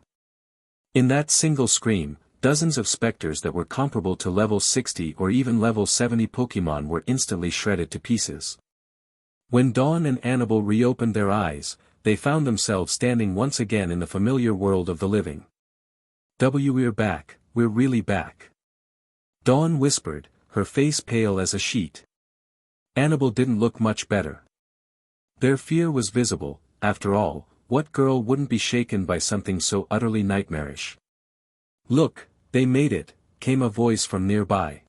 In that single scream, dozens of specters that were comparable to level 60 or even level 70 Pokémon were instantly shredded to pieces. When Dawn and Annabelle reopened their eyes, they found themselves standing once again in the familiar world of the living. We're back, we're really back. Dawn whispered, her face pale as a sheet. Annabelle didn't look much better. Their fear was visible. After all, what girl wouldn't be shaken by something so utterly nightmarish? Look, they made it, came a voice from nearby.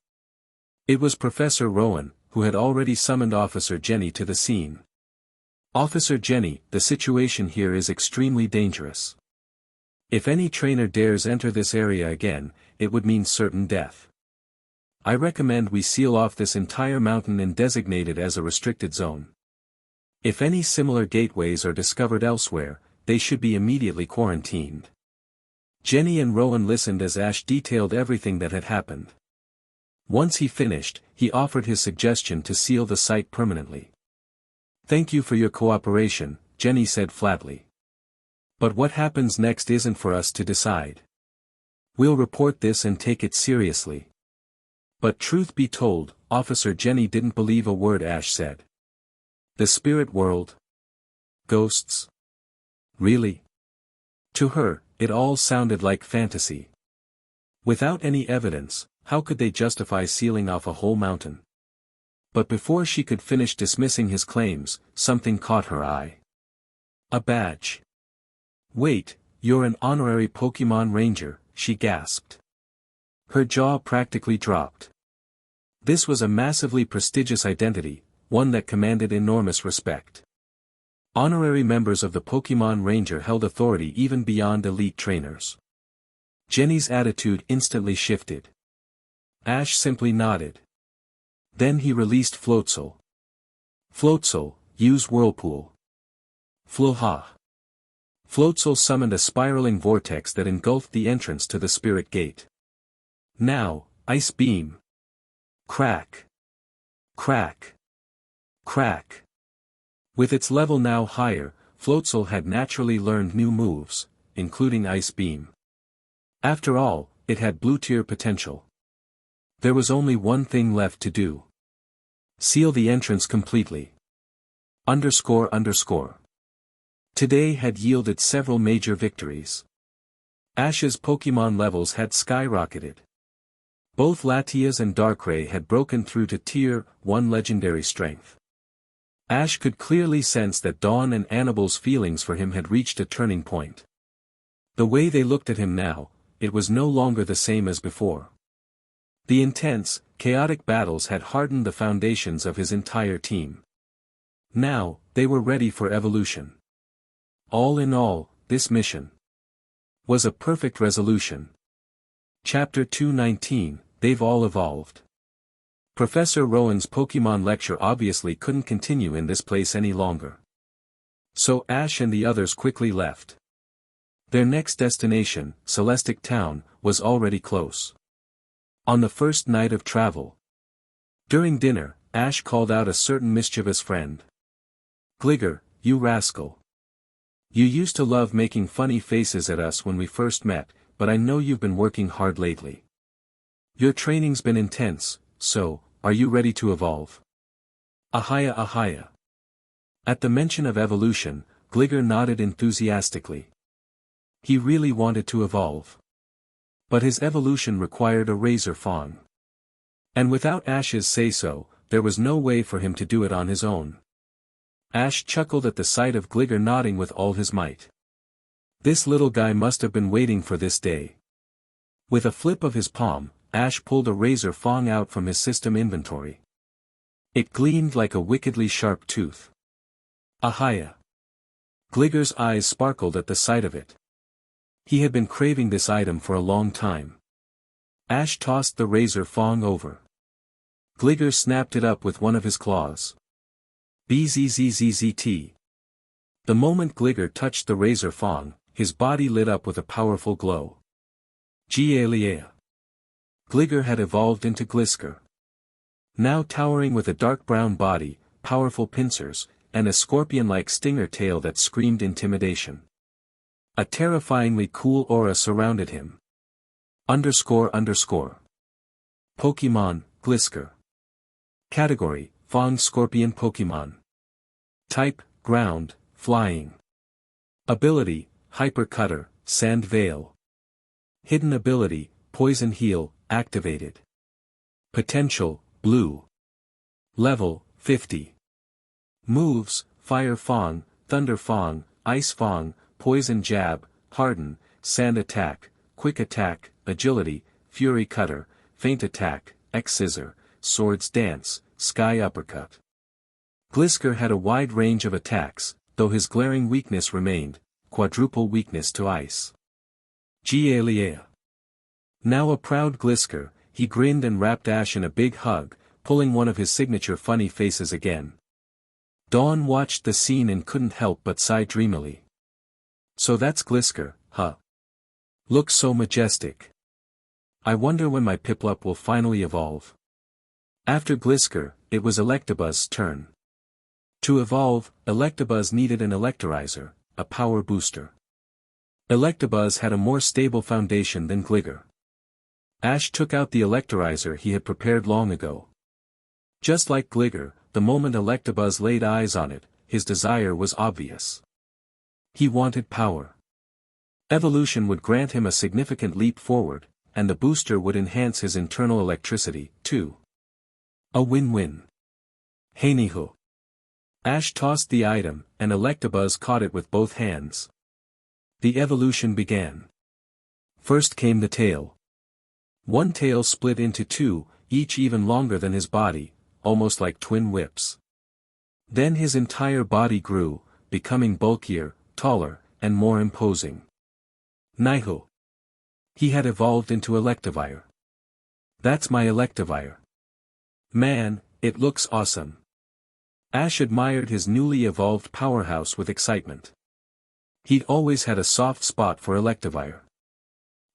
It was Professor Rowan, who had already summoned Officer Jenny to the scene. Officer Jenny, the situation here is extremely dangerous. If any trainer dares enter this area again, it would mean certain death. I recommend we seal off this entire mountain and designate it as a restricted zone. If any similar gateways are discovered elsewhere, they should be immediately quarantined. Jenny and Rowan listened as Ash detailed everything that had happened. Once he finished, he offered his suggestion to seal the site permanently. Thank you for your cooperation, Jenny said flatly. But what happens next isn't for us to decide. We'll report this and take it seriously. But truth be told, Officer Jenny didn't believe a word Ash said. The spirit world? Ghosts? Really? To her, it all sounded like fantasy. Without any evidence, how could they justify sealing off a whole mountain? But before she could finish dismissing his claims, something caught her eye. A badge. Wait, you're an honorary Pokémon Ranger, she gasped. Her jaw practically dropped. This was a massively prestigious identity, one that commanded enormous respect. Honorary members of the Pokémon Ranger held authority even beyond elite trainers. Jenny's attitude instantly shifted. Ash simply nodded. Then he released Floatzel. Floatzel, use Whirlpool. Floha. Floatzel summoned a spiraling vortex that engulfed the entrance to the spirit gate. Now, Ice Beam. Crack. Crack. Crack. With its level now higher, Floatzel had naturally learned new moves, including Ice Beam. After all, it had blue-tier potential. There was only one thing left to do. Seal the entrance completely. __. Today had yielded several major victories. Ash's Pokémon levels had skyrocketed. Both Latias and Darkrai had broken through to Tier 1 legendary strength. Ash could clearly sense that Dawn and Annabelle's feelings for him had reached a turning point. The way they looked at him now, it was no longer the same as before. The intense, chaotic battles had hardened the foundations of his entire team. Now, they were ready for evolution. All in all, this mission was a perfect resolution. Chapter 219, They've all evolved. Professor Rowan's Pokémon lecture obviously couldn't continue in this place any longer. So Ash and the others quickly left. Their next destination, Celestic Town, was already close. On the first night of travel. During dinner, Ash called out a certain mischievous friend. Gligger, you rascal. You used to love making funny faces at us when we first met, but I know you've been working hard lately. Your training's been intense, so, are you ready to evolve? Ahaya ahaya. At the mention of evolution, Gligger nodded enthusiastically. He really wanted to evolve. But his evolution required a razor fawn. And without Ash's say-so, there was no way for him to do it on his own. Ash chuckled at the sight of Gligger nodding with all his might. This little guy must have been waiting for this day. With a flip of his palm, Ash pulled a razor fang out from his system inventory. It gleamed like a wickedly sharp tooth. Ahaya. Gligger's eyes sparkled at the sight of it. He had been craving this item for a long time. Ash tossed the razor fang over. Gligger snapped it up with one of his claws. Bzzzt. The moment Gligger touched the razor fang, his body lit up with a powerful glow. Galea. Gligar had evolved into Glisker. Now towering with a dark brown body, powerful pincers, and a scorpion-like stinger tail that screamed intimidation. A terrifyingly cool aura surrounded him. __. Pokémon, Glisker. Category, Fong Scorpion Pokémon. Type, Ground, Flying. Ability, Hyper Cutter, Sand Veil. Hidden ability, Poison Heal, activated. Potential, Blue. Level, 50. Moves, Fire Fong, Thunder Fong, Ice Fong, Poison Jab, Harden, Sand Attack, Quick Attack, Agility, Fury Cutter, Feint Attack, X-Scissor, Swords Dance, Sky Uppercut. Glisker had a wide range of attacks, though his glaring weakness remained, quadruple weakness to ice. Galea. Now a proud Glisker, he grinned and wrapped Ash in a big hug, pulling one of his signature funny faces again. Dawn watched the scene and couldn't help but sigh dreamily. So that's Glisker, huh? Looks so majestic. I wonder when my Piplup will finally evolve. After Glisker, it was Electabuzz's turn. To evolve, Electabuzz needed an Electorizer, a power booster. Electabuzz had a more stable foundation than Gligar. Ash took out the Electorizer he had prepared long ago. Just like Gligar, the moment Electabuzz laid eyes on it, his desire was obvious. He wanted power. Evolution would grant him a significant leap forward, and the booster would enhance his internal electricity, too. A win-win. Hey-ni-ho. Ash tossed the item, and Electabuzz caught it with both hands. The evolution began. First came the tail. One tail split into two, each even longer than his body, almost like twin whips. Then his entire body grew, becoming bulkier, taller, and more imposing. Naiho. He had evolved into Electivire. That's my Electivire. Man, it looks awesome. Ash admired his newly evolved powerhouse with excitement. He'd always had a soft spot for Electivire.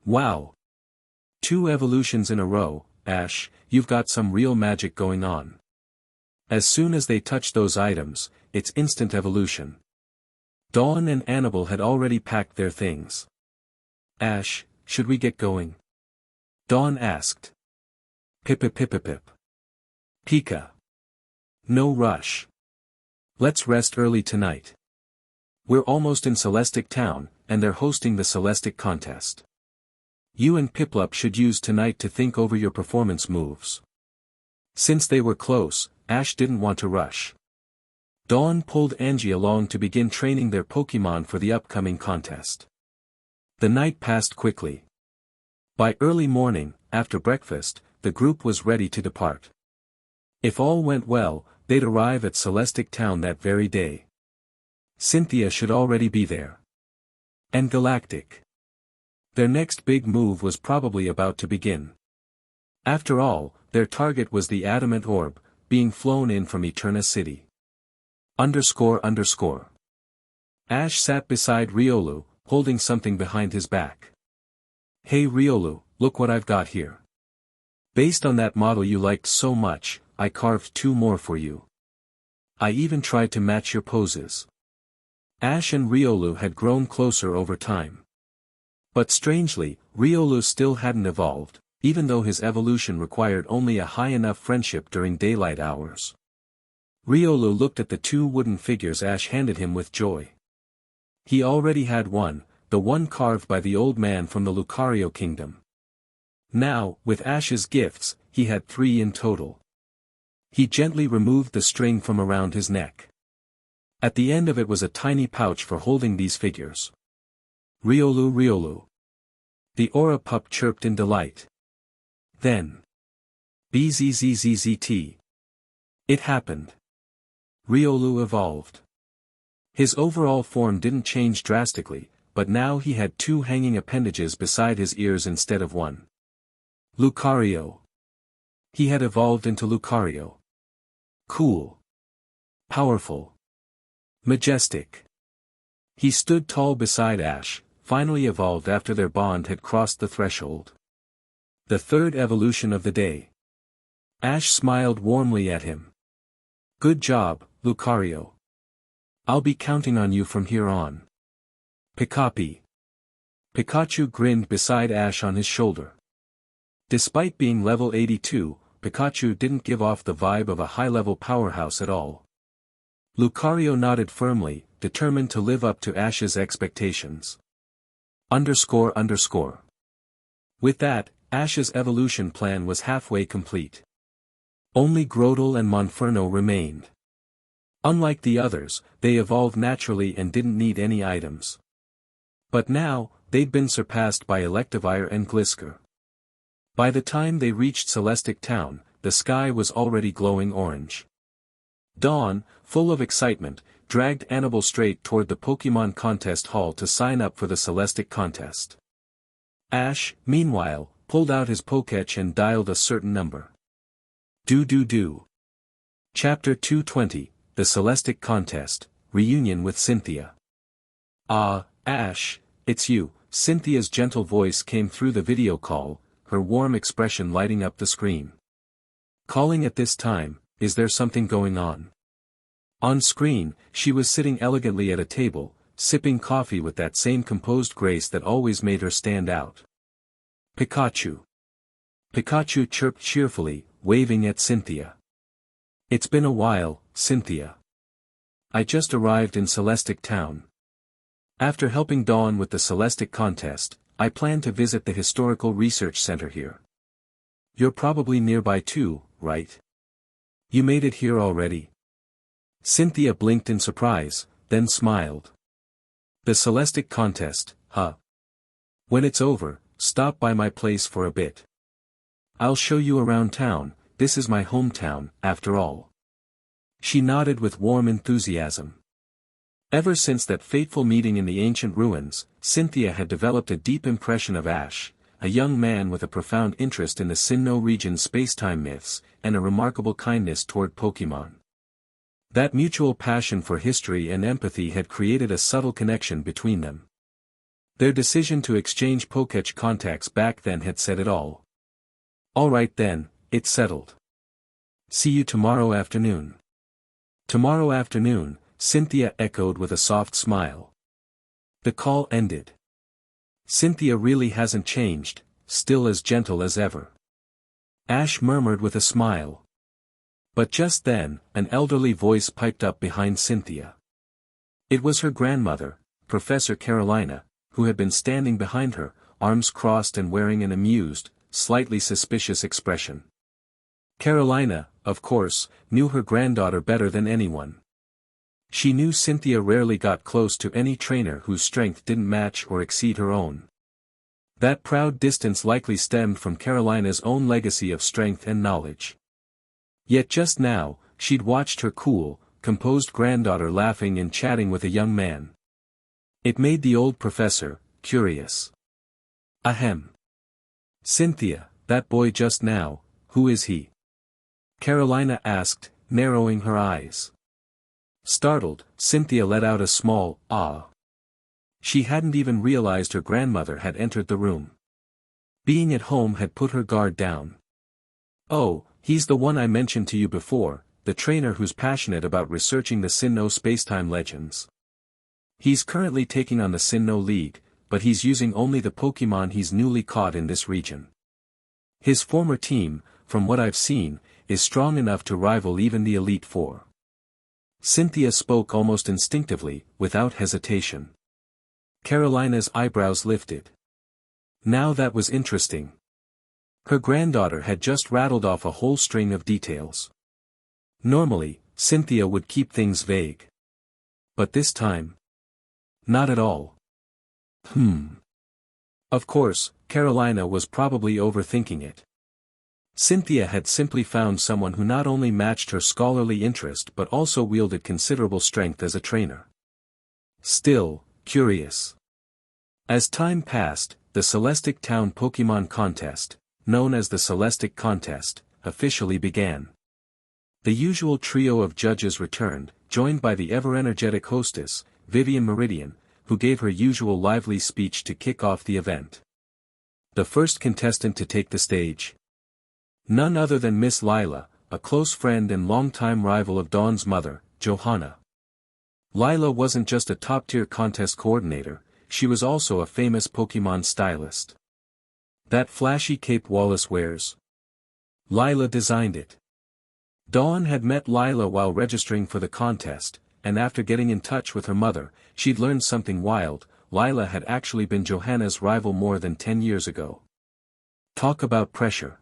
Wow! 2 evolutions in a row, Ash, you've got some real magic going on. As soon as they touch those items, it's instant evolution. Dawn and Annabelle had already packed their things. Ash, should we get going? Dawn asked. Pip. Pika. No rush. Let's rest early tonight. We're almost in Celestic Town, and they're hosting the Celestic contest. You and Piplup should use tonight to think over your performance moves. Since they were close, Ash didn't want to rush. Dawn pulled Angie along to begin training their Pokémon for the upcoming contest. The night passed quickly. By early morning, after breakfast, the group was ready to depart. If all went well, they'd arrive at Celestic Town that very day. Cynthia should already be there. And Galactic. Their next big move was probably about to begin. After all, their target was the Adamant Orb, being flown in from Eterna City. __. Ash sat beside Riolu, holding something behind his back. Hey Riolu, look what I've got here. Based on that model you liked so much, I carved 2 more for you. I even tried to match your poses. Ash and Riolu had grown closer over time. But strangely, Riolu still hadn't evolved, even though his evolution required only a high enough friendship during daylight hours. Riolu looked at the 2 wooden figures Ash handed him with joy. He already had one, the one carved by the old man from the Lucario Kingdom. Now, with Ash's gifts, he had 3 in total. He gently removed the string from around his neck. At the end of it was a tiny pouch for holding these figures. Riolu. The Aura Pup chirped in delight. Then. Bzzzt. It happened. Riolu evolved. His overall form didn't change drastically, but now he had 2 hanging appendages beside his ears instead of 1. Lucario. He had evolved into Lucario. Cool. Powerful. Majestic. He stood tall beside Ash, finally evolved after their bond had crossed the threshold. The third evolution of the day. Ash smiled warmly at him. Good job, Lucario. I'll be counting on you from here on. Pikapi. Pikachu grinned beside Ash on his shoulder. Despite being level 82, Pikachu didn't give off the vibe of a high-level powerhouse at all. Lucario nodded firmly, determined to live up to Ash's expectations. __. With that, Ash's evolution plan was halfway complete. Only Grotle and Monferno remained. Unlike the others, they evolved naturally and didn't need any items. But now, they'd been surpassed by Electivire and Glisker. By the time they reached Celestic Town, the sky was already glowing orange. Dawn, full of excitement, dragged Annabelle straight toward the Pokémon Contest Hall to sign up for the Celestic Contest. Ash, meanwhile, pulled out his Pokétch and dialed a certain number. Do. Chapter 220, The Celestic Contest, Reunion with Cynthia. Ah, Ash, it's you, Cynthia's gentle voice came through the video call, her warm expression lighting up the screen. Calling at this time, is there something going on? On screen, she was sitting elegantly at a table, sipping coffee with that same composed grace that always made her stand out. Pikachu. Pikachu chirped cheerfully, waving at Cynthia. It's been a while, Cynthia. I just arrived in Celestic Town. After helping Dawn with the Celestic Contest, I plan to visit the Historical Research Center here. You're probably nearby too, right? You made it here already? Cynthia blinked in surprise, then smiled. The Celestic Contest, huh? When it's over, stop by my place for a bit. I'll show you around town, this is my hometown, after all. She nodded with warm enthusiasm. Ever since that fateful meeting in the ancient ruins, Cynthia had developed a deep impression of Ash, a young man with a profound interest in the Sinnoh region's spacetime myths, and a remarkable kindness toward Pokémon. That mutual passion for history and empathy had created a subtle connection between them. Their decision to exchange Pokétch contacts back then had said it all. Alright then, it's settled. See you tomorrow afternoon. Tomorrow afternoon, Cynthia echoed with a soft smile. The call ended. Cynthia really hasn't changed, still as gentle as ever. Ash murmured with a smile. But just then, an elderly voice piped up behind Cynthia. It was her grandmother, Professor Carolina, who had been standing behind her, arms crossed and wearing an amused, slightly suspicious expression. Carolina, of course, knew her granddaughter better than anyone. She knew Cynthia rarely got close to any trainer whose strength didn't match or exceed her own. That proud distance likely stemmed from Carolina's own legacy of strength and knowledge. Yet just now, she'd watched her cool, composed granddaughter laughing and chatting with a young man. It made the old professor curious. Ahem. Cynthia, that boy just now, who is he? Carolina asked, narrowing her eyes. Startled, Cynthia let out a small, ah. She hadn't even realized her grandmother had entered the room. Being at home had put her guard down. Oh, he's the one I mentioned to you before, the trainer who's passionate about researching the Sinnoh spacetime legends. He's currently taking on the Sinnoh League, but he's using only the Pokémon he's newly caught in this region. His former team, from what I've seen, is strong enough to rival even the Elite Four. Cynthia spoke almost instinctively, without hesitation. Carolina's eyebrows lifted. Now that was interesting. Her granddaughter had just rattled off a whole string of details. Normally, Cynthia would keep things vague. But this time? Not at all. Of course, Carolina was probably overthinking it. Cynthia had simply found someone who not only matched her scholarly interest but also wielded considerable strength as a trainer. Still, curious. As time passed, the Celestic Town Pokémon Contest, known as the Celestic Contest, officially began. The usual trio of judges returned, joined by the ever-energetic hostess, Vivian Meridian, who gave her usual lively speech to kick off the event. The first contestant to take the stage. None other than Miss Lila, a close friend and longtime rival of Dawn's mother, Johanna. Lila wasn't just a top-tier contest coordinator, she was also a famous Pokémon stylist. That flashy cape Wallace wears. Lila designed it. Dawn had met Lila while registering for the contest, and after getting in touch with her mother, she'd learned something wild. Lila had actually been Johanna's rival more than 10 years ago. Talk about pressure.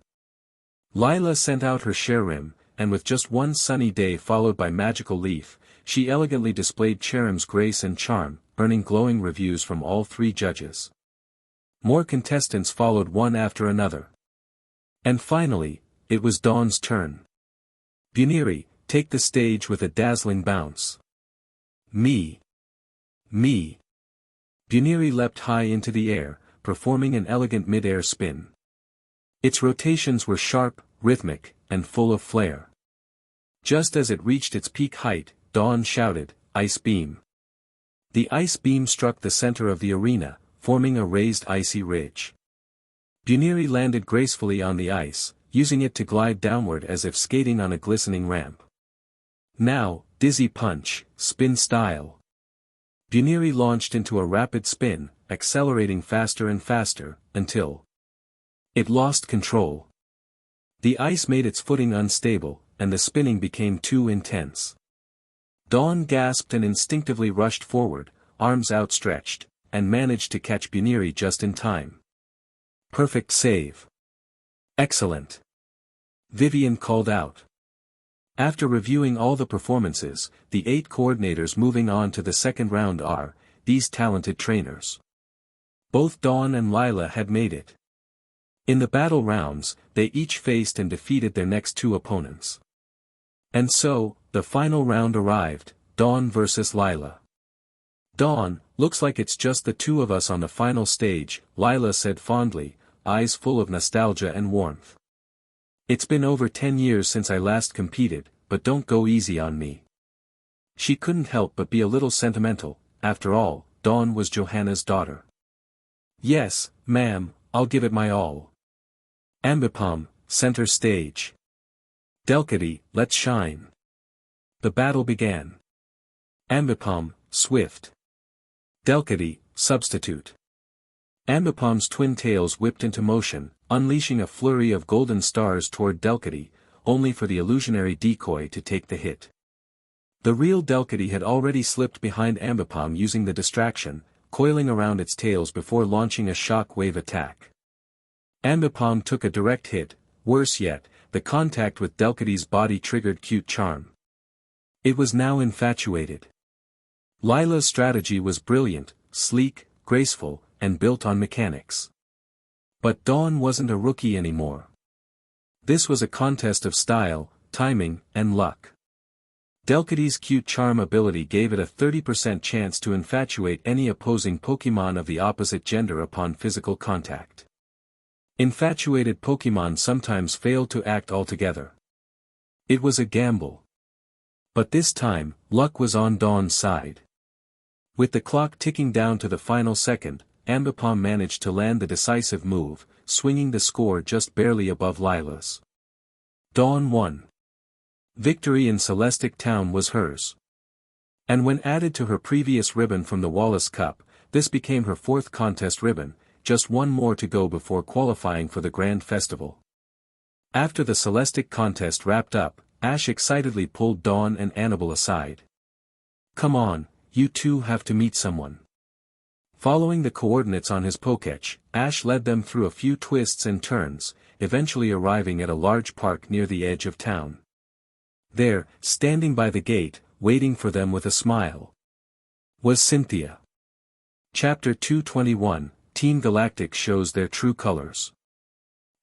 Lila sent out her Cherim, and with just one sunny day followed by Magical Leaf, she elegantly displayed Cherim's grace and charm, earning glowing reviews from all three judges. More contestants followed one after another. And finally, it was Dawn's turn. Buniri, take the stage with a dazzling bounce. Me. Buniri leapt high into the air, performing an elegant mid-air spin. Its rotations were sharp, rhythmic, and full of flair. Just as it reached its peak height, Dawn shouted, "Ice Beam." The ice beam struck the center of the arena, forming a raised icy ridge. Buniri landed gracefully on the ice, using it to glide downward as if skating on a glistening ramp. Now, Dizzy Punch, spin style. Buniri launched into a rapid spin, accelerating faster and faster, until it lost control. The ice made its footing unstable, and the spinning became too intense. Dawn gasped and instinctively rushed forward, arms outstretched, and managed to catch Buniri just in time. Perfect save. Excellent. Vivian called out. After reviewing all the performances, the 8 coordinators moving on to the second round are these talented trainers. Both Dawn and Lila had made it. In the battle rounds, they each faced and defeated their next 2 opponents. And so, the final round arrived, Dawn versus Lila. Dawn, looks like it's just the 2 of us on the final stage, Lila said fondly, eyes full of nostalgia and warmth. It's been over 10 years since I last competed, but don't go easy on me. She couldn't help but be a little sentimental. After all, Dawn was Johanna's daughter. Yes, ma'am, I'll give it my all. Ambipom, center stage. Delcatty, let's shine. The battle began. Ambipom, swift. Delcatty, substitute. Ambipom's twin tails whipped into motion, unleashing a flurry of golden stars toward Delcatty, only for the illusionary decoy to take the hit. The real Delcatty had already slipped behind Ambipom using the distraction, coiling around its tails before launching a shock wave attack. Ambipom took a direct hit. Worse yet, the contact with Delcatty's body triggered Cute Charm. It was now infatuated. Lila's strategy was brilliant, sleek, graceful, and built on mechanics. But Dawn wasn't a rookie anymore. This was a contest of style, timing, and luck. Delcatty's Cute Charm ability gave it a 30% chance to infatuate any opposing Pokémon of the opposite gender upon physical contact. Infatuated Pokémon sometimes failed to act altogether. It was a gamble. But this time, luck was on Dawn's side. With the clock ticking down to the final second, Ambipom managed to land the decisive move, swinging the score just barely above Lila's. Dawn won. Victory in Celestic Town was hers. And when added to her previous ribbon from the Wallace Cup, this became her 4th contest ribbon, just one more to go before qualifying for the Grand Festival. After the Celestic contest wrapped up, Ash excitedly pulled Dawn and Annabelle aside. "Come on, you two have to meet someone." Following the coordinates on his Pokédex, Ash led them through a few twists and turns, eventually arriving at a large park near the edge of town. There, standing by the gate, waiting for them with a smile, was Cynthia. Chapter 221, Team Galactic shows their true colors.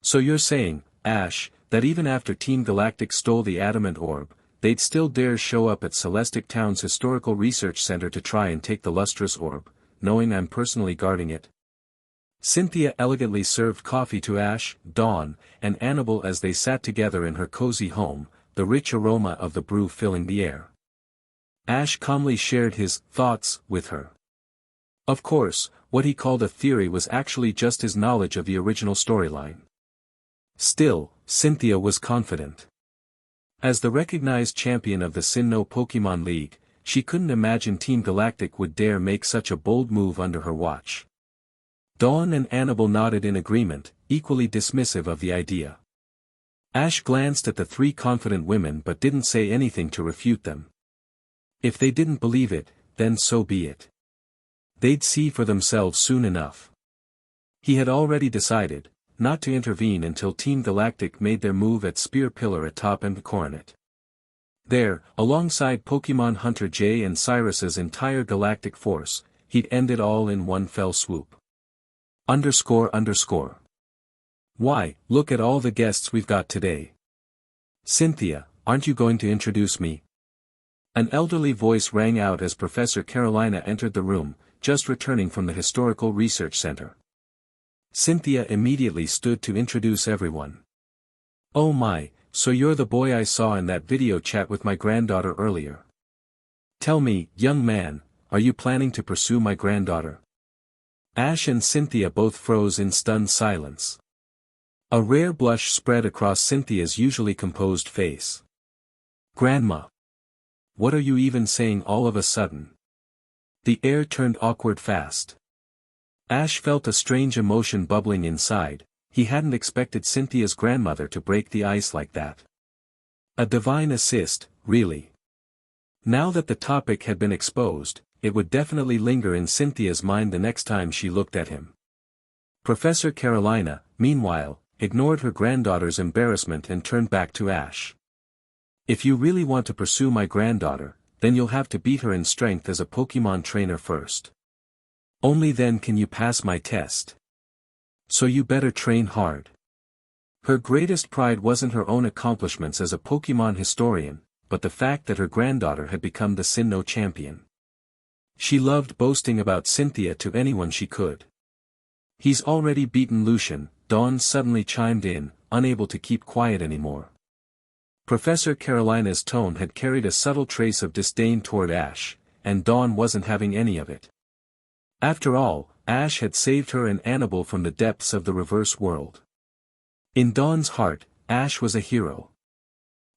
So you're saying, Ash, that even after Team Galactic stole the Adamant Orb, they'd still dare show up at Celestic Town's Historical Research Center to try and take the lustrous orb, knowing I'm personally guarding it? Cynthia elegantly served coffee to Ash, Dawn, and Annabelle as they sat together in her cozy home, the rich aroma of the brew filling the air. Ash calmly shared his thoughts with her. Of course, what he called a theory was actually just his knowledge of the original storyline. Still, Cynthia was confident. As the recognized champion of the Sinnoh Pokémon League, she couldn't imagine Team Galactic would dare make such a bold move under her watch. Dawn and Annabelle nodded in agreement, equally dismissive of the idea. Ash glanced at the three confident women but didn't say anything to refute them. If they didn't believe it, then so be it. They'd see for themselves soon enough. He had already decided not to intervene until Team Galactic made their move at Spear Pillar atop and Coronet. There, alongside Pokémon Hunter J and Cyrus's entire galactic force, he'd end it all in one fell swoop. __. Why, look at all the guests we've got today. Cynthia, aren't you going to introduce me? An elderly voice rang out as Professor Carolina entered the room, just returning from the Historical Research Center. Cynthia immediately stood to introduce everyone. Oh my, so you're the boy I saw in that video chat with my granddaughter earlier. Tell me, young man, are you planning to pursue my granddaughter? Ash and Cynthia both froze in stunned silence. A rare blush spread across Cynthia's usually composed face. Grandma! What are you even saying all of a sudden? The air turned awkward fast. Ash felt a strange emotion bubbling inside. He hadn't expected Cynthia's grandmother to break the ice like that. A divine assist, really. Now that the topic had been exposed, it would definitely linger in Cynthia's mind the next time she looked at him. Professor Carolina, meanwhile, ignored her granddaughter's embarrassment and turned back to Ash. If you really want to pursue my granddaughter, then you'll have to beat her in strength as a Pokémon trainer first. Only then can you pass my test. So you better train hard. Her greatest pride wasn't her own accomplishments as a Pokémon historian, but the fact that her granddaughter had become the Sinnoh champion. She loved boasting about Cynthia to anyone she could. He's already beaten Lucian, Dawn suddenly chimed in, unable to keep quiet anymore. Professor Carolina's tone had carried a subtle trace of disdain toward Ash, and Dawn wasn't having any of it. After all, Ash had saved her and Annabelle from the depths of the reverse world. In Dawn's heart, Ash was a hero.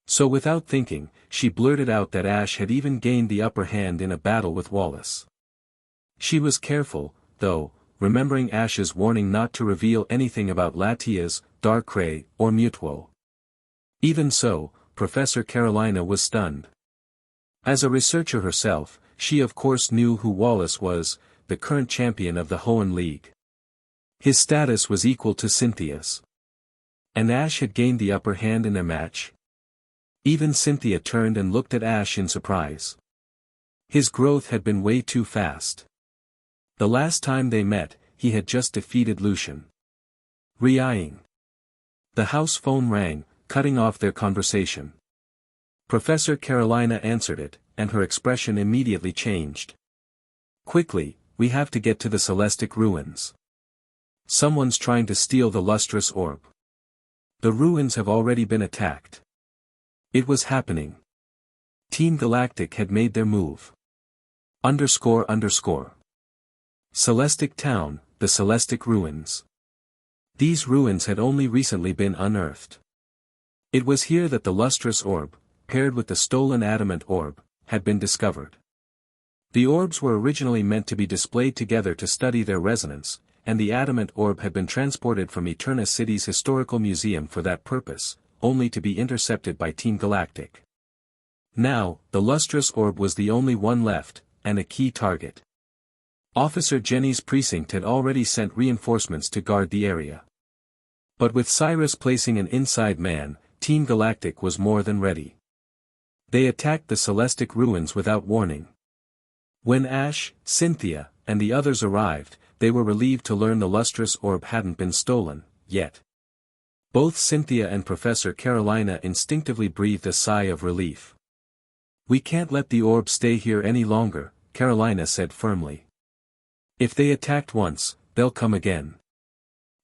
So without thinking, she blurted out that Ash had even gained the upper hand in a battle with Wallace. She was careful, though, remembering Ash's warning not to reveal anything about Latias, Darkrai, or Mewtwo. Even so, Professor Carolina was stunned. As a researcher herself, she of course knew who Wallace was, the current champion of the Hoenn League. His status was equal to Cynthia's. And Ash had gained the upper hand in a match. Even Cynthia turned and looked at Ash in surprise. His growth had been way too fast. The last time they met, he had just defeated Lucian. Re-eyeing. The house phone rang, cutting off their conversation. Professor Carolina answered it, and her expression immediately changed. Quickly, we have to get to the Celestic ruins. Someone's trying to steal the lustrous orb. The ruins have already been attacked. It was happening. Team Galactic had made their move. __. Celestic Town, the Celestic Ruins. These ruins had only recently been unearthed. It was here that the lustrous orb, paired with the stolen adamant orb, had been discovered. The orbs were originally meant to be displayed together to study their resonance, and the adamant orb had been transported from Eterna City's historical museum for that purpose, only to be intercepted by Team Galactic. Now, the lustrous orb was the only one left, and a key target. Officer Jenny's precinct had already sent reinforcements to guard the area. But with Cyrus placing an inside man, Team Galactic was more than ready. They attacked the Celestic ruins without warning. When Ash, Cynthia, and the others arrived, they were relieved to learn the lustrous orb hadn't been stolen, yet. Both Cynthia and Professor Carolina instinctively breathed a sigh of relief. We can't let the orb stay here any longer, Carolina said firmly. If they attacked once, they'll come again.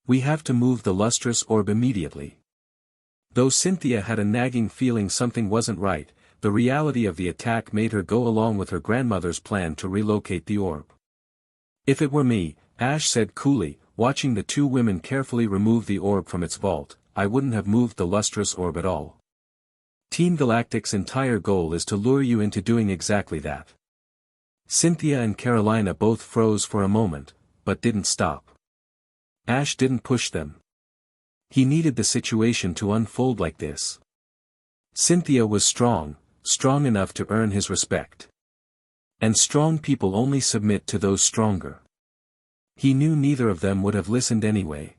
We have to move the lustrous orb immediately. Though Cynthia had a nagging feeling something wasn't right, the reality of the attack made her go along with her grandmother's plan to relocate the orb. If it were me, Ash said coolly, watching the two women carefully remove the orb from its vault, I wouldn't have moved the lustrous orb at all. Team Galactic's entire goal is to lure you into doing exactly that. Cynthia and Carolina both froze for a moment, but didn't stop. Ash didn't push them. He needed the situation to unfold like this. Cynthia was strong enough to earn his respect. And strong people only submit to those stronger. He knew neither of them would have listened anyway.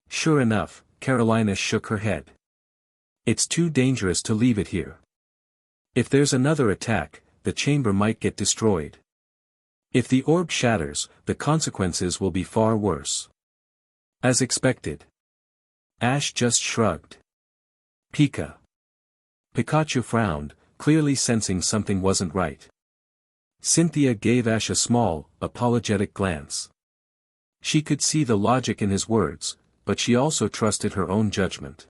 Sure enough, Carolina shook her head. It's too dangerous to leave it here. If there's another attack, the chamber might get destroyed. If the orb shatters, the consequences will be far worse. As expected. Ash just shrugged. Pikachu frowned, clearly sensing something wasn't right. Cynthia gave Ash a small, apologetic glance. She could see the logic in his words, but she also trusted her own judgment.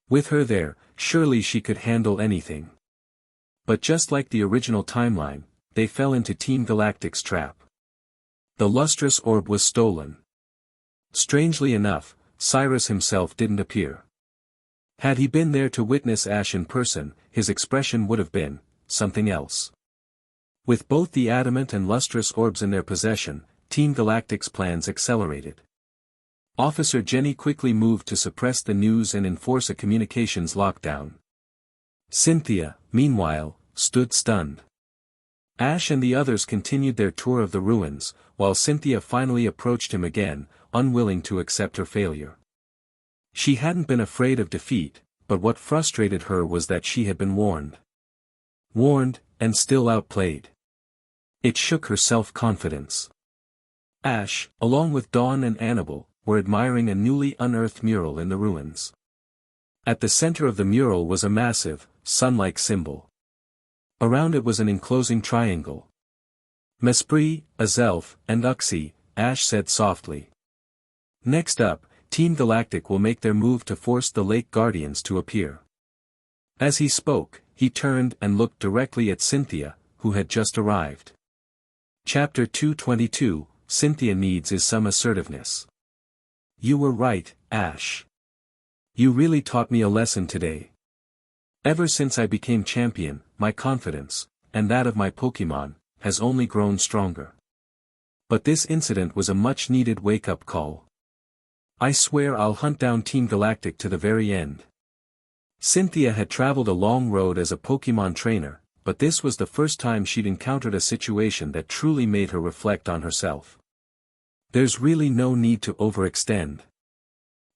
With her there, surely she could handle anything. But just like the original timeline, they fell into Team Galactic's trap. The lustrous orb was stolen. Strangely enough, Cyrus himself didn't appear. Had he been there to witness Ash in person, his expression would have been something else. With both the adamant and lustrous orbs in their possession, Team Galactic's plans accelerated. Officer Jenny quickly moved to suppress the news and enforce a communications lockdown. Cynthia, meanwhile, stood stunned. Ash and the others continued their tour of the ruins, while Cynthia finally approached him again, unwilling to accept her failure. She hadn't been afraid of defeat, but what frustrated her was that she had been warned. Warned, and still outplayed. It shook her self-confidence. Ash, along with Dawn and Annabelle, were admiring a newly unearthed mural in the ruins. At the center of the mural was a massive, sun-like symbol. Around it was an enclosing triangle. Mesprit, Azelf, and Uxie, Ash said softly. Next up, Team Galactic will make their move to force the Lake Guardians to appear. As he spoke, he turned and looked directly at Cynthia, who had just arrived. Chapter 222, Cynthia needs is some assertiveness. You were right, Ash. You really taught me a lesson today. Ever since I became champion, my confidence, and that of my Pokémon, has only grown stronger. But this incident was a much-needed wake-up call. I swear I'll hunt down Team Galactic to the very end. Cynthia had traveled a long road as a Pokémon trainer, but this was the first time she'd encountered a situation that truly made her reflect on herself. There's really no need to overextend.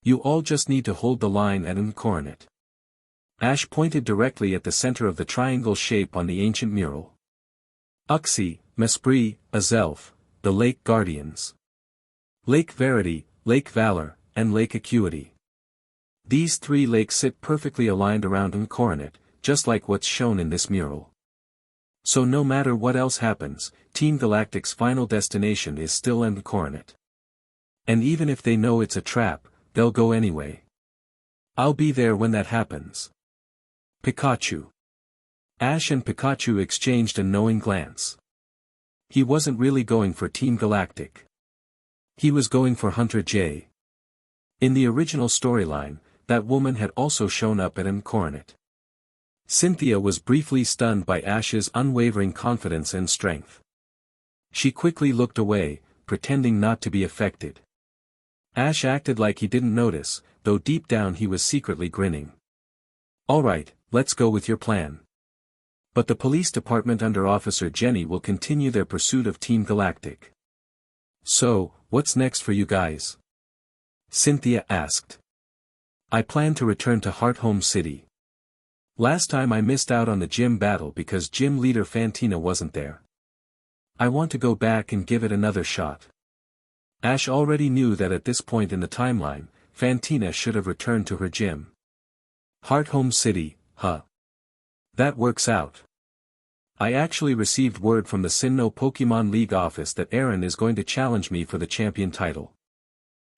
You all just need to hold the line and uncoordinate. Ash pointed directly at the center of the triangle shape on the ancient mural. Uxie, Mesprit, Azelf, the Lake Guardians. Lake Verity, Lake Valor, and Lake Acuity. These three lakes sit perfectly aligned around Uncoordinate, just like what's shown in this mural. So no matter what else happens, Team Galactic's final destination is still Uncoordinate. And even if they know it's a trap, they'll go anyway. I'll be there when that happens. Pikachu. Ash and Pikachu exchanged a knowing glance. He wasn't really going for Team Galactic. He was going for Hunter J. In the original storyline, that woman had also shown up at Uncoordinate. Cynthia was briefly stunned by Ash's unwavering confidence and strength. She quickly looked away, pretending not to be affected. Ash acted like he didn't notice, though deep down he was secretly grinning. Alright, let's go with your plan. But the police department under Officer Jenny will continue their pursuit of Team Galactic. So, what's next for you guys? Cynthia asked. I plan to return to Hearthome City. Last time I missed out on the gym battle because gym leader Fantina wasn't there. I want to go back and give it another shot. Ash already knew that at this point in the timeline, Fantina should have returned to her gym. Hearthome City, huh? That works out. I actually received word from the Sinnoh Pokemon League office that Aaron is going to challenge me for the champion title.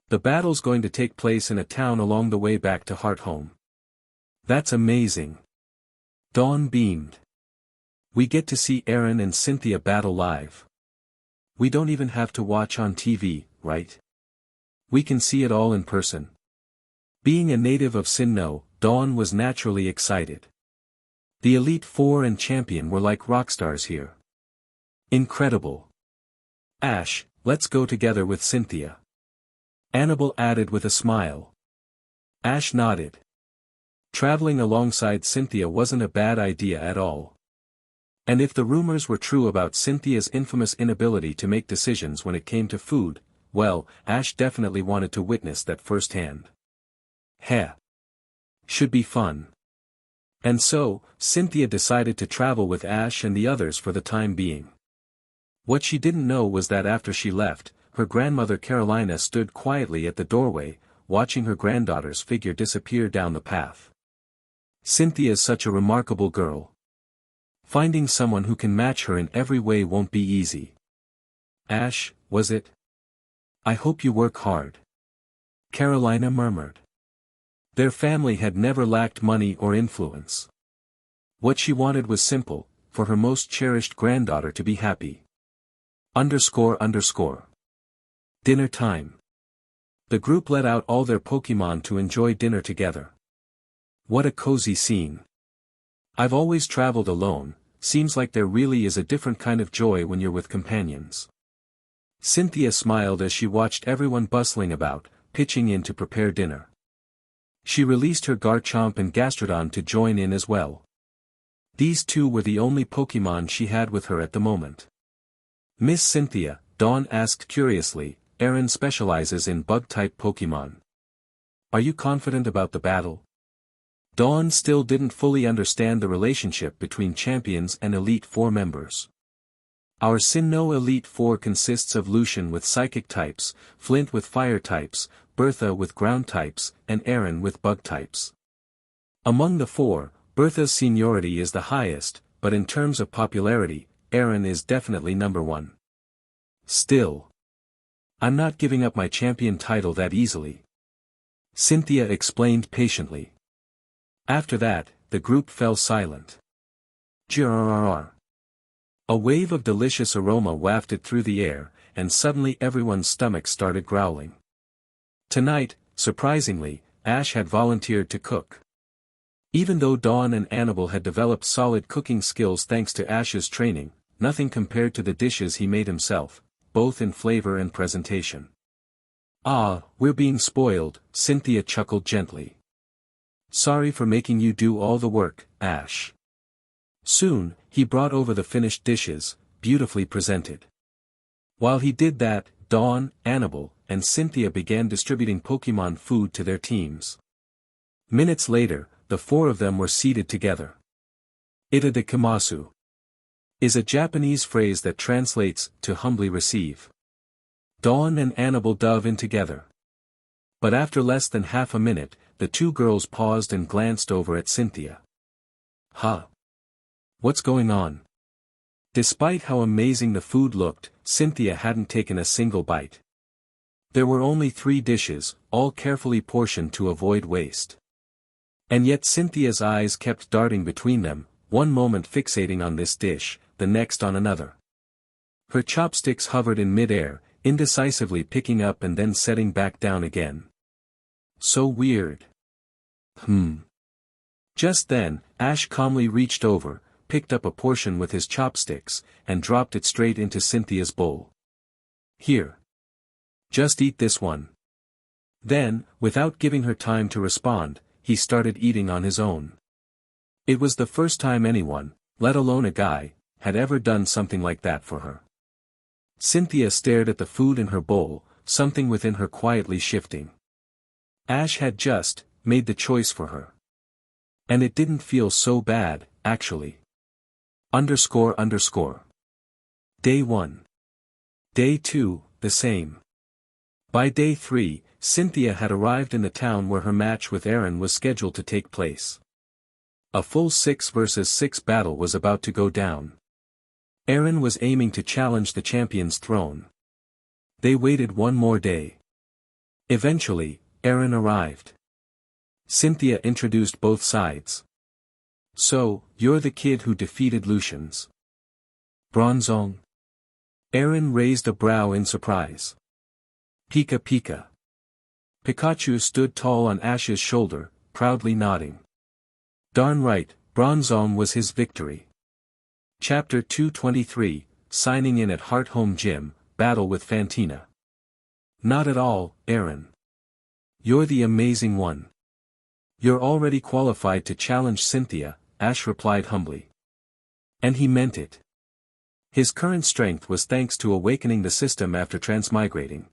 The battle's going to take place in a town along the way back to Hearthome. That's amazing. Dawn beamed. We get to see Aaron and Cynthia battle live. We don't even have to watch on TV, right? We can see it all in person. Being a native of Sinnoh, Dawn was naturally excited. The Elite Four and Champion were like rock stars here. Incredible. Ash, let's go together with Cynthia. Annabelle added with a smile. Ash nodded. Traveling alongside Cynthia wasn't a bad idea at all. And if the rumors were true about Cynthia's infamous inability to make decisions when it came to food, well, Ash definitely wanted to witness that firsthand. Heh. Should be fun. And so, Cynthia decided to travel with Ash and the others for the time being. What she didn't know was that after she left, her grandmother Carolina stood quietly at the doorway, watching her granddaughter's figure disappear down the path. Cynthia's such a remarkable girl. Finding someone who can match her in every way won't be easy. Ash, was it? I hope you work hard. Carolina murmured. Their family had never lacked money or influence. What she wanted was simple, for her most cherished granddaughter to be happy. __. Dinner time. The group let out all their Pokémon to enjoy dinner together. What a cozy scene. I've always traveled alone, seems like there really is a different kind of joy when you're with companions. Cynthia smiled as she watched everyone bustling about, pitching in to prepare dinner. She released her Garchomp and Gastrodon to join in as well. These two were the only Pokémon she had with her at the moment. Miss Cynthia, Dawn asked curiously, Aaron specializes in bug-type Pokémon. Are you confident about the battle? Dawn still didn't fully understand the relationship between champions and Elite Four members. Our Sinnoh Elite Four consists of Lucian with psychic types, Flint with fire types, Bertha with ground types, and Aaron with bug types. Among the four, Bertha's seniority is the highest, but in terms of popularity, Aaron is definitely number one. Still, I'm not giving up my champion title that easily. Cynthia explained patiently. After that, the group fell silent. Grrrr. A wave of delicious aroma wafted through the air, and suddenly everyone's stomachs started growling. Tonight, surprisingly, Ash had volunteered to cook. Even though Dawn and Annabelle had developed solid cooking skills thanks to Ash's training, nothing compared to the dishes he made himself, both in flavor and presentation. Ah, we're being spoiled, Cynthia chuckled gently. Sorry for making you do all the work, Ash. Soon, he brought over the finished dishes, beautifully presented. While he did that, Dawn, Annabelle, and Cynthia began distributing Pokémon food to their teams. Minutes later, the four of them were seated together. Itadakimasu is a Japanese phrase that translates to humbly receive. Dawn and Annabelle dove in together. But after less than half a minute, the two girls paused and glanced over at Cynthia. Huh? What's going on? Despite how amazing the food looked, Cynthia hadn't taken a single bite. There were only 3 dishes, all carefully portioned to avoid waste. And yet Cynthia's eyes kept darting between them, one moment fixating on this dish, the next on another. Her chopsticks hovered in mid-air, indecisively picking up and then setting back down again. So weird. Just then, Ash calmly reached over, picked up a portion with his chopsticks, and dropped it straight into Cynthia's bowl. Here. Just eat this one. Then, without giving her time to respond, he started eating on his own. It was the first time anyone, let alone a guy, had ever done something like that for her. Cynthia stared at the food in her bowl, something within her quietly shifting. Ash had just made the choice for her. And it didn't feel so bad, actually. __. Day 1. Day 2, the same. By day 3, Cynthia had arrived in the town where her match with Aaron was scheduled to take place. A full 6 versus 6 battle was about to go down. Aaron was aiming to challenge the champion's throne. They waited one more day. Eventually, Aaron arrived. Cynthia introduced both sides. So, you're the kid who defeated Lucian's Bronzong? Aaron raised a brow in surprise. Pika Pika. Pikachu stood tall on Ash's shoulder, proudly nodding. Darn right, Bronzong was his victory. Chapter 223, Signing in at Heart Home Gym, Battle with Fantina. Not at all, Aaron. You're the amazing one. You're already qualified to challenge Cynthia, Ash replied humbly. And he meant it. His current strength was thanks to awakening the system after transmigrating.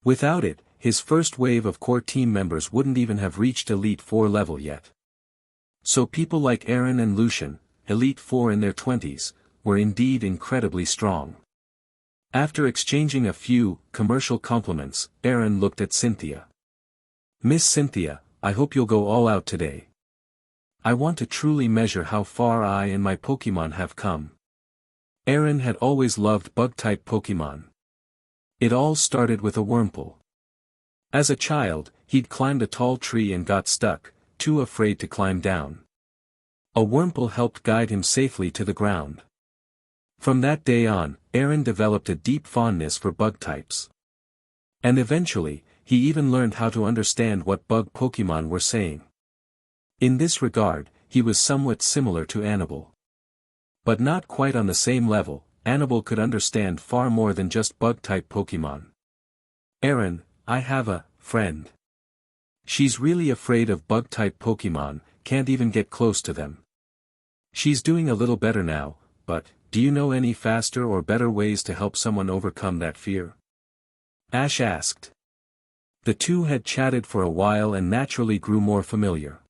Without it, his first wave of core team members wouldn't even have reached Elite 4 level yet. So people like Aaron and Lucian, Elite 4 in their 20s, were indeed incredibly strong. After exchanging a few commercial compliments, Aaron looked at Cynthia. Miss Cynthia, I hope you'll go all out today. I want to truly measure how far I and my Pokémon have come. Aaron had always loved bug-type Pokémon. It all started with a Wurmple. As a child, he'd climbed a tall tree and got stuck, too afraid to climb down. A Wurmple helped guide him safely to the ground. From that day on, Aaron developed a deep fondness for bug types. And eventually, he even learned how to understand what bug Pokémon were saying. In this regard, he was somewhat similar to Annabelle. But not quite on the same level, Annabelle could understand far more than just bug-type Pokémon. Aaron, I have a friend. She's really afraid of bug-type Pokémon, can't even get close to them. She's doing a little better now, but, do you know any faster or better ways to help someone overcome that fear? Ash asked. The two had chatted for a while and naturally grew more familiar.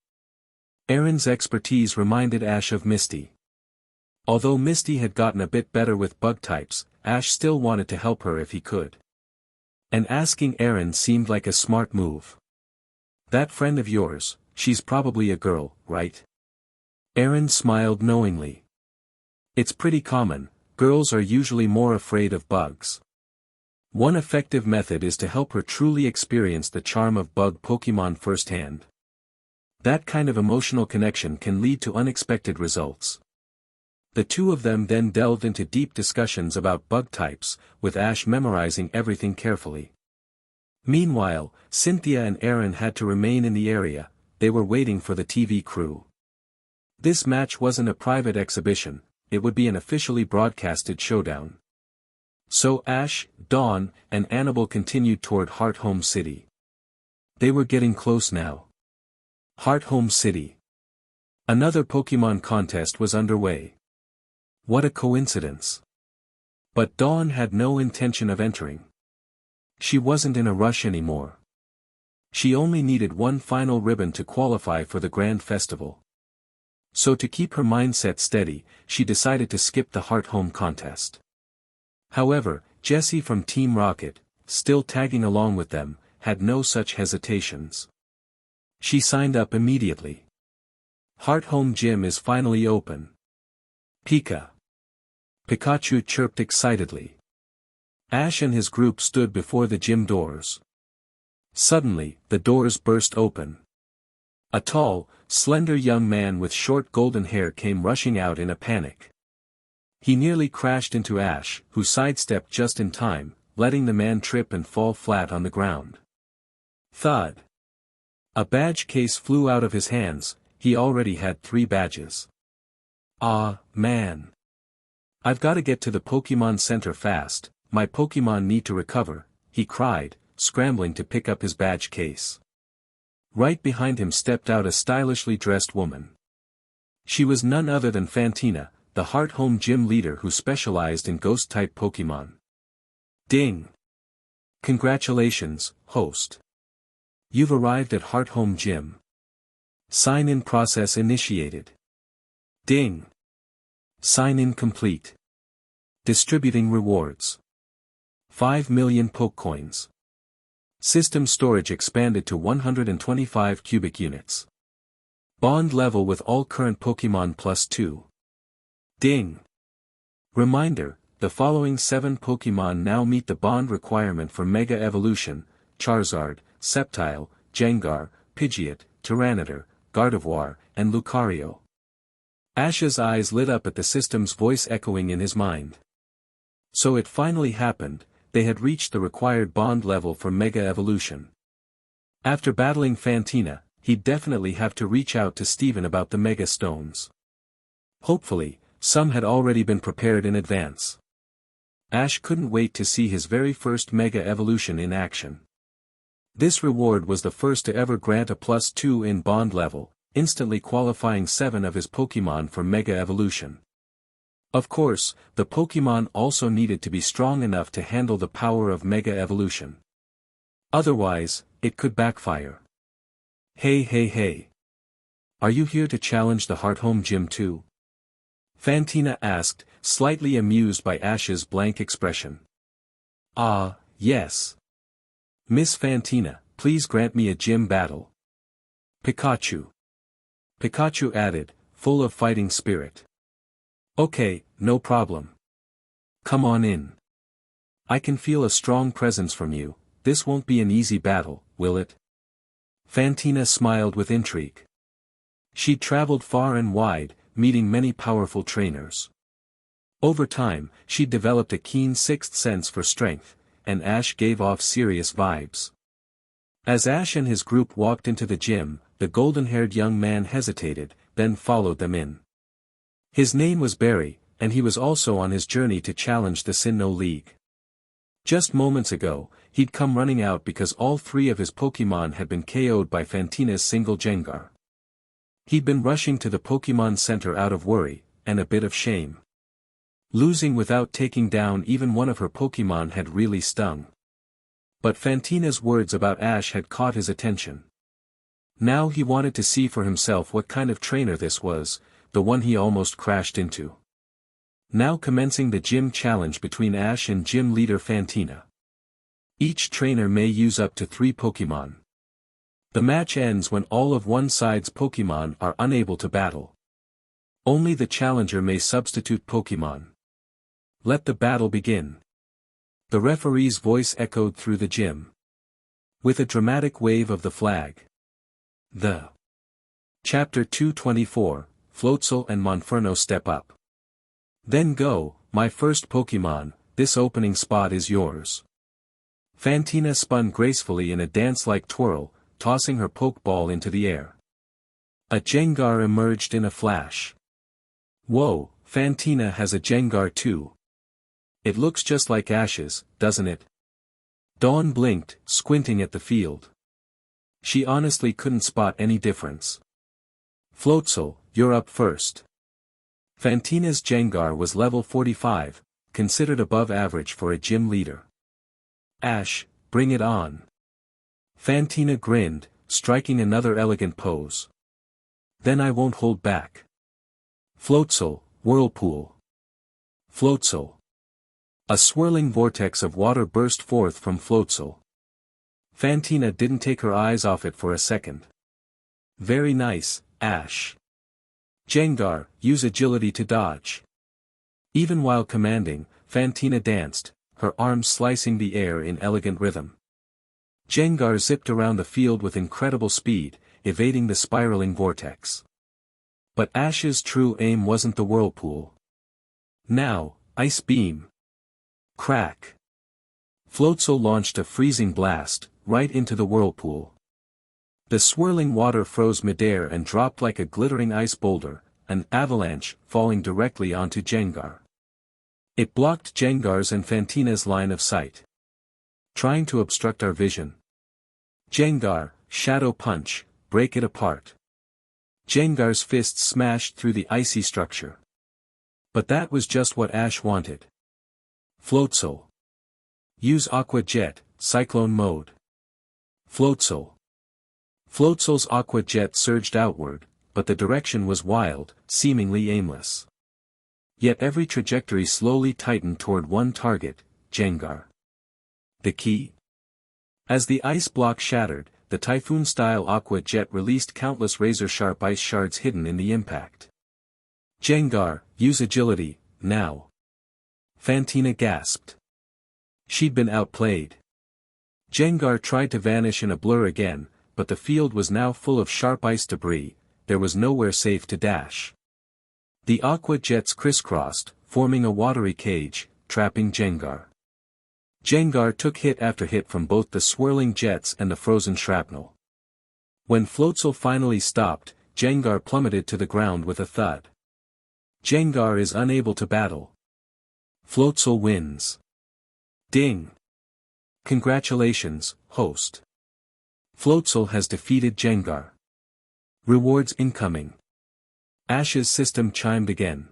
Aaron's expertise reminded Ash of Misty. Although Misty had gotten a bit better with bug types, Ash still wanted to help her if he could. And asking Aaron seemed like a smart move. That friend of yours, she's probably a girl, right? Aaron smiled knowingly. It's pretty common, girls are usually more afraid of bugs. One effective method is to help her truly experience the charm of bug Pokémon firsthand. That kind of emotional connection can lead to unexpected results. The two of them then delved into deep discussions about bug types, with Ash memorizing everything carefully. Meanwhile, Cynthia and Aaron had to remain in the area, they were waiting for the TV crew. This match wasn't a private exhibition, it would be an officially broadcasted showdown. So Ash, Dawn, and Annabelle continued toward Heart Home City. They were getting close now. Heart Home City. Another Pokémon contest was underway. What a coincidence. But Dawn had no intention of entering. She wasn't in a rush anymore. She only needed one final ribbon to qualify for the Grand Festival. So to keep her mindset steady, she decided to skip the Heart Home contest. However, Jessie from Team Rocket, still tagging along with them, had no such hesitations. She signed up immediately. Heart Home Gym is finally open. Pika. Pikachu chirped excitedly. Ash and his group stood before the gym doors. Suddenly, the doors burst open. A tall, slender young man with short golden hair came rushing out in a panic. He nearly crashed into Ash, who sidestepped just in time, letting the man trip and fall flat on the ground. Thud. A badge case flew out of his hands, he already had 3 badges. Ah, man. I've got to get to the Pokémon Center fast, my Pokémon need to recover, he cried, scrambling to pick up his badge case. Right behind him stepped out a stylishly dressed woman. She was none other than Fantina, the Heart Home Gym leader who specialized in ghost-type Pokémon. Ding! Congratulations, host. You've arrived at Heart Home Gym. Sign-in process initiated. Ding! Sign-in complete. Distributing rewards. 5 million Pokecoins. System storage expanded to 125 cubic units. Bond level with all current Pokémon +2. Ding! Reminder, the following 7 Pokémon now meet the bond requirement for Mega Evolution: Charizard, Sceptile, Gengar, Pidgeot, Tyranitar, Gardevoir, and Lucario. Ash's eyes lit up at the system's voice echoing in his mind. So it finally happened, they had reached the required bond level for Mega Evolution. After battling Fantina, he'd definitely have to reach out to Steven about the Mega Stones. Hopefully, some had already been prepared in advance. Ash couldn't wait to see his very first Mega Evolution in action. This reward was the first to ever grant a +2 in bond level, instantly qualifying 7 of his Pokémon for Mega Evolution. Of course, the Pokémon also needed to be strong enough to handle the power of Mega Evolution. Otherwise, it could backfire. Hey. Are you here to challenge the Hearthome Gym too? Fantina asked, slightly amused by Ash's blank expression. Ah, yes. Miss Fantina, please grant me a gym battle. Pikachu added, full of fighting spirit. Okay, no problem. Come on in. I can feel a strong presence from you, this won't be an easy battle, will it? Fantina smiled with intrigue. She'd traveled far and wide, meeting many powerful trainers. Over time, she'd developed a keen sixth sense for strength, and Ash gave off serious vibes. As Ash and his group walked into the gym, the golden-haired young man hesitated, then followed them in. His name was Barry, and he was also on his journey to challenge the Sinnoh League. Just moments ago, he'd come running out because all 3 of his Pokémon had been KO'd by Fantina's single Gengar. He'd been rushing to the Pokémon Center out of worry, and a bit of shame. Losing without taking down even one of her Pokémon had really stung. But Fantina's words about Ash had caught his attention. Now he wanted to see for himself what kind of trainer this was, the one he almost crashed into. Now commencing the gym challenge between Ash and gym leader Fantina. Each trainer may use up to 3 Pokémon. The match ends when all of one side's Pokémon are unable to battle. Only the challenger may substitute Pokémon. Let the battle begin. The referee's voice echoed through the gym. With a dramatic wave of the flag. The Chapter 224, Floatzel and Monferno step up. Then go, my first Pokémon, this opening spot is yours. Fantina spun gracefully in a dance-like twirl, tossing her Pokeball into the air. A Gengar emerged in a flash. Whoa, Fantina has a Gengar too. It looks just like Ash's, doesn't it? Dawn blinked, squinting at the field. She honestly couldn't spot any difference. Floatzel, you're up first. Fantina's Gengar was level 45, considered above average for a gym leader. Ash, bring it on. Fantina grinned, striking another elegant pose. Then I won't hold back. Floatzel, Whirlpool. Floatzel. A swirling vortex of water burst forth from Floatzel. Fantina didn't take her eyes off it for a second. Very nice, Ash. Gengar, use agility to dodge. Even while commanding, Fantina danced, her arms slicing the air in elegant rhythm. Gengar zipped around the field with incredible speed, evading the spiraling vortex. But Ash's true aim wasn't the whirlpool. Now, Ice Beam. Crack. Floatzel launched a freezing blast, right into the whirlpool. The swirling water froze midair and dropped like a glittering ice boulder, an avalanche, falling directly onto Gengar. It blocked Gengar's and Fantina's line of sight. Trying to obstruct our vision. Gengar, Shadow Punch, break it apart. Gengar's fists smashed through the icy structure. But that was just what Ash wanted. Floatzel. Use Aqua Jet, Cyclone Mode. Floatzel. Floatzel's Aqua Jet surged outward, but the direction was wild, seemingly aimless. Yet every trajectory slowly tightened toward one target, Gengar. The key? As the ice block shattered, the typhoon-style Aqua Jet released countless razor-sharp ice shards hidden in the impact. Gengar, use agility, now. Fantina gasped. She'd been outplayed. Gengar tried to vanish in a blur again, but the field was now full of sharp ice debris, there was nowhere safe to dash. The Aqua Jets crisscrossed, forming a watery cage, trapping Gengar. Gengar took hit after hit from both the swirling jets and the frozen shrapnel. When Floatzel finally stopped, Gengar plummeted to the ground with a thud. Gengar is unable to battle. Floatzel wins. Ding! Congratulations, host. Floatzel has defeated Gengar. Rewards incoming. Ash's system chimed again.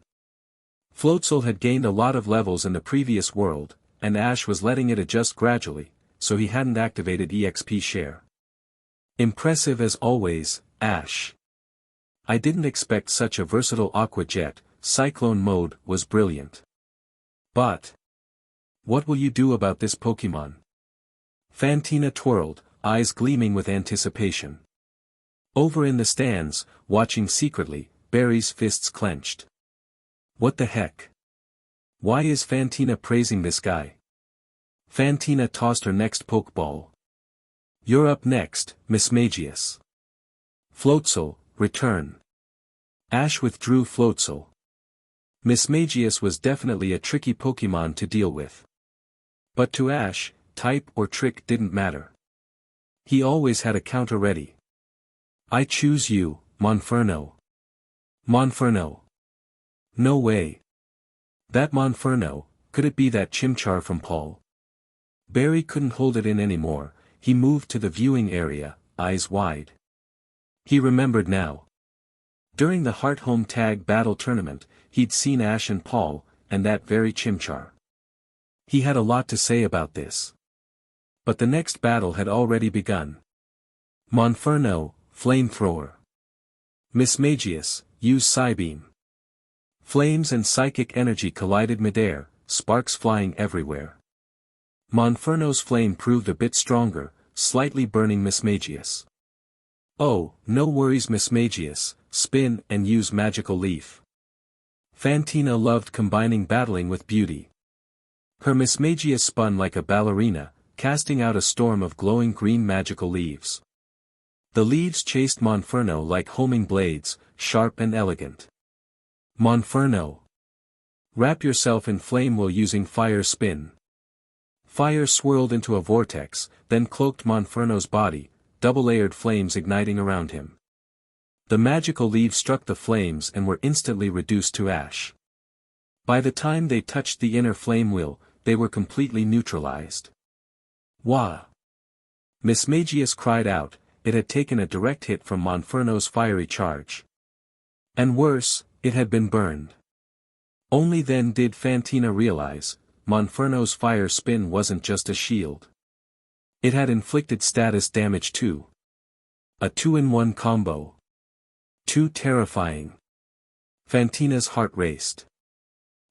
Floatzel had gained a lot of levels in the previous world, and Ash was letting it adjust gradually, so he hadn't activated EXP share. Impressive as always, Ash. I didn't expect such a versatile Aqua Jet. Cyclone mode was brilliant. But what will you do about this Pokémon? Fantina twirled, eyes gleaming with anticipation. Over in the stands, watching secretly, Barry's fists clenched. What the heck? Why is Fantina praising this guy? Fantina tossed her next Pokeball. You're up next, Mismagius. Floatzel, return. Ash withdrew Floatzel. Mismagius was definitely a tricky Pokémon to deal with. But to Ash, type or trick didn't matter. He always had a counter ready. I choose you, Monferno. Monferno. No way. That Monferno, could it be that Chimchar from Paul? Barry couldn't hold it in anymore, he moved to the viewing area, eyes wide. He remembered now. During the Heart Home Tag Battle Tournament, he'd seen Ash and Paul, and that very Chimchar. He had a lot to say about this. But the next battle had already begun. Monferno, Flamethrower. Mismagius, use Psybeam. Flames and psychic energy collided midair, sparks flying everywhere. Monferno's flame proved a bit stronger, slightly burning Mismagius. Oh, no worries Mismagius, spin and use Magical Leaf. Fantina loved combining battling with beauty. Her Mismagius spun like a ballerina, casting out a storm of glowing green magical leaves. The leaves chased Monferno like homing blades, sharp and elegant. Monferno. Wrap yourself in flame while using Fire Spin. Fire swirled into a vortex, then cloaked Monferno's body, double-layered flames igniting around him. The magical leaves struck the flames and were instantly reduced to ash. By the time they touched the inner flame wheel, they were completely neutralized. Wah! Mismagius cried out, it had taken a direct hit from Monferno's fiery charge. And worse, it had been burned. Only then did Fantina realize, Monferno's fire spin wasn't just a shield. It had inflicted status damage too. A 2-in-1 combo. Too terrifying. Fantina's heart raced.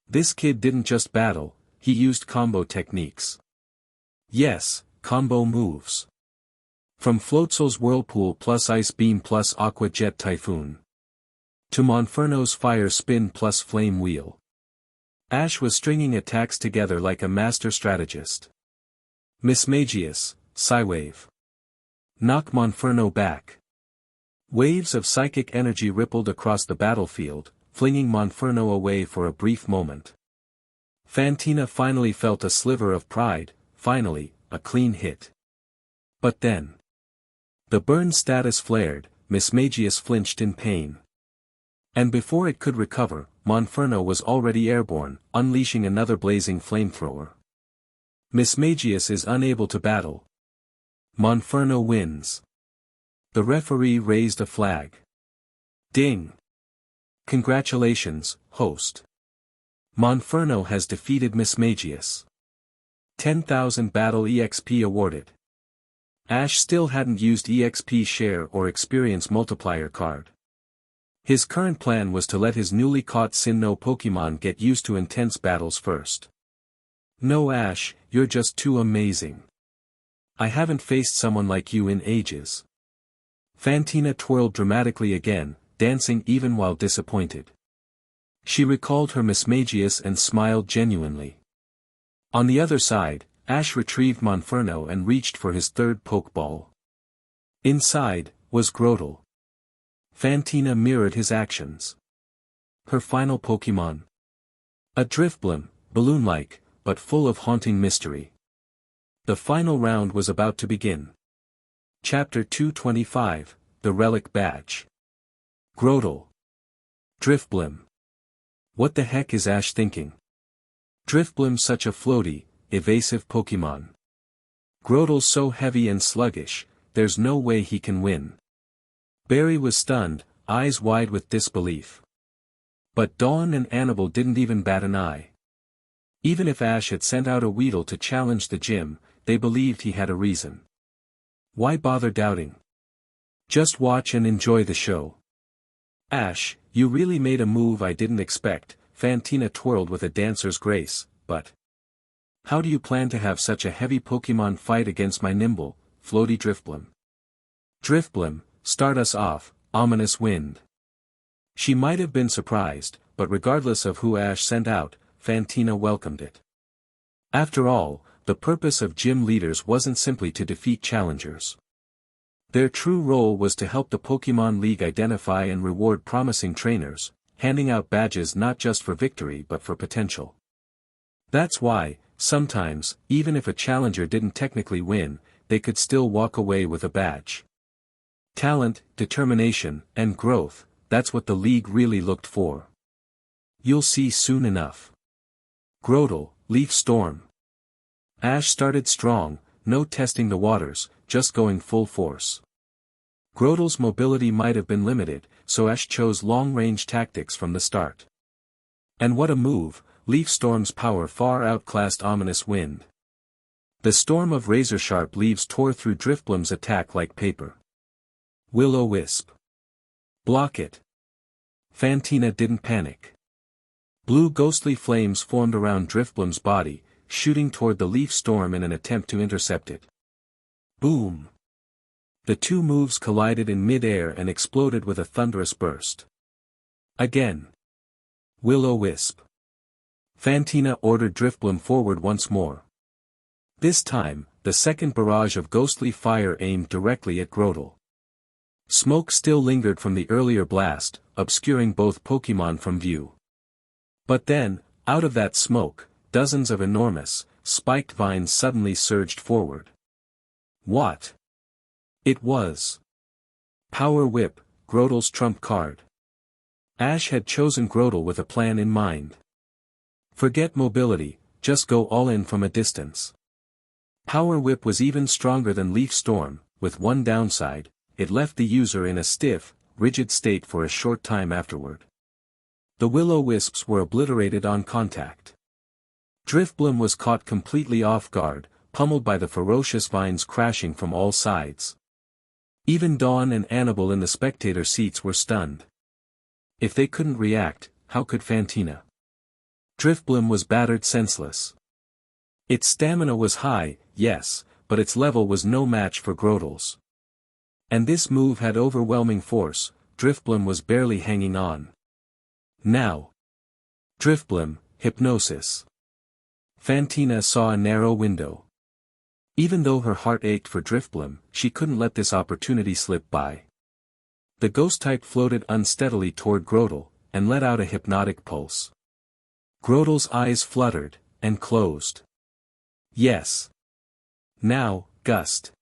This kid didn't just battle, he used combo techniques. Yes, combo moves. From Floatzel's Whirlpool plus Ice Beam plus Aqua Jet Typhoon. To Monferno's Fire Spin plus Flame Wheel. Ash was stringing attacks together like a master strategist. Mismagius, Psywave. Knock Monferno back. Waves of psychic energy rippled across the battlefield, flinging Monferno away for a brief moment. Fantina finally felt a sliver of pride, finally, a clean hit. But then. The burn status flared, Mismagius flinched in pain. And before it could recover, Monferno was already airborne, unleashing another blazing flamethrower. Mismagius is unable to battle. Monferno wins. The referee raised a flag. Ding! Congratulations, host. Monferno has defeated Mismagius. 10,000 battle EXP awarded. Ash still hadn't used EXP share or experience multiplier card. His current plan was to let his newly caught Sinnoh Pokémon get used to intense battles first. No Ash, you're just too amazing. I haven't faced someone like you in ages. Fantina twirled dramatically again, dancing even while disappointed. She recalled her Mismagius and smiled genuinely. On the other side, Ash retrieved Monferno and reached for his third Pokeball. Inside, was Grotle. Fantina mirrored his actions. Her final Pokémon. A Drifblim, balloon-like, but full of haunting mystery. The final round was about to begin. Chapter 225, The Relic Badge. Grotle. Drifblim. What the heck is Ash thinking? Drifblim's such a floaty, evasive Pokémon. Grotle's so heavy and sluggish, there's no way he can win. Barry was stunned, eyes wide with disbelief. But Dawn and Annabelle didn't even bat an eye. Even if Ash had sent out a Weedle to challenge the gym, they believed he had a reason. Why bother doubting? Just watch and enjoy the show. Ash, you really made a move I didn't expect, Fantina twirled with a dancer's grace, but how do you plan to have such a heavy Pokémon fight against my nimble, floaty Drifblim? Drifblim, start us off, ominous wind. She might have been surprised, but regardless of who Ash sent out, Fantina welcomed it. After all, the purpose of gym leaders wasn't simply to defeat challengers. Their true role was to help the Pokémon League identify and reward promising trainers, handing out badges not just for victory but for potential. That's why, sometimes, even if a challenger didn't technically win, they could still walk away with a badge. Talent, determination, and growth, that's what the League really looked for. You'll see soon enough. Grotle, Leaf Storm. Ash started strong, no testing the waters, just going full force. Grotle's mobility might have been limited, so Ash chose long-range tactics from the start. And what a move, Leaf Storm's power far outclassed Ominous Wind. The storm of razor-sharp leaves tore through Drifblim's attack like paper. Will-O-Wisp. Block it. Fantina didn't panic. Blue ghostly flames formed around Drifblim's body, shooting toward the leaf storm in an attempt to intercept it. Boom! The two moves collided in mid-air and exploded with a thunderous burst. Again. Will-O-Wisp. Fantina ordered Drifblim forward once more. This time, the second barrage of ghostly fire aimed directly at Grotle. Smoke still lingered from the earlier blast, obscuring both Pokémon from view. But then, out of that smoke, dozens of enormous, spiked vines suddenly surged forward. What? It was Power Whip, Grotle's trump card. Ash had chosen Grotle with a plan in mind. Forget mobility, just go all in from a distance. Power Whip was even stronger than Leaf Storm, with one downside, it left the user in a stiff, rigid state for a short time afterward. The Will-O-Wisps were obliterated on contact. Drifblim was caught completely off guard, pummeled by the ferocious vines crashing from all sides. Even Dawn and Annabelle in the spectator seats were stunned. If they couldn't react, how could Fantina? Drifblim was battered senseless. Its stamina was high, yes, but its level was no match for Grotle's. And this move had overwhelming force, Drifblim was barely hanging on. Now. Drifblim, Hypnosis. Fantina saw a narrow window. Even though her heart ached for Drifblim, she couldn't let this opportunity slip by. The ghost type floated unsteadily toward Grotle, and let out a hypnotic pulse. Grotle's eyes fluttered, and closed. Yes. Now, Gust.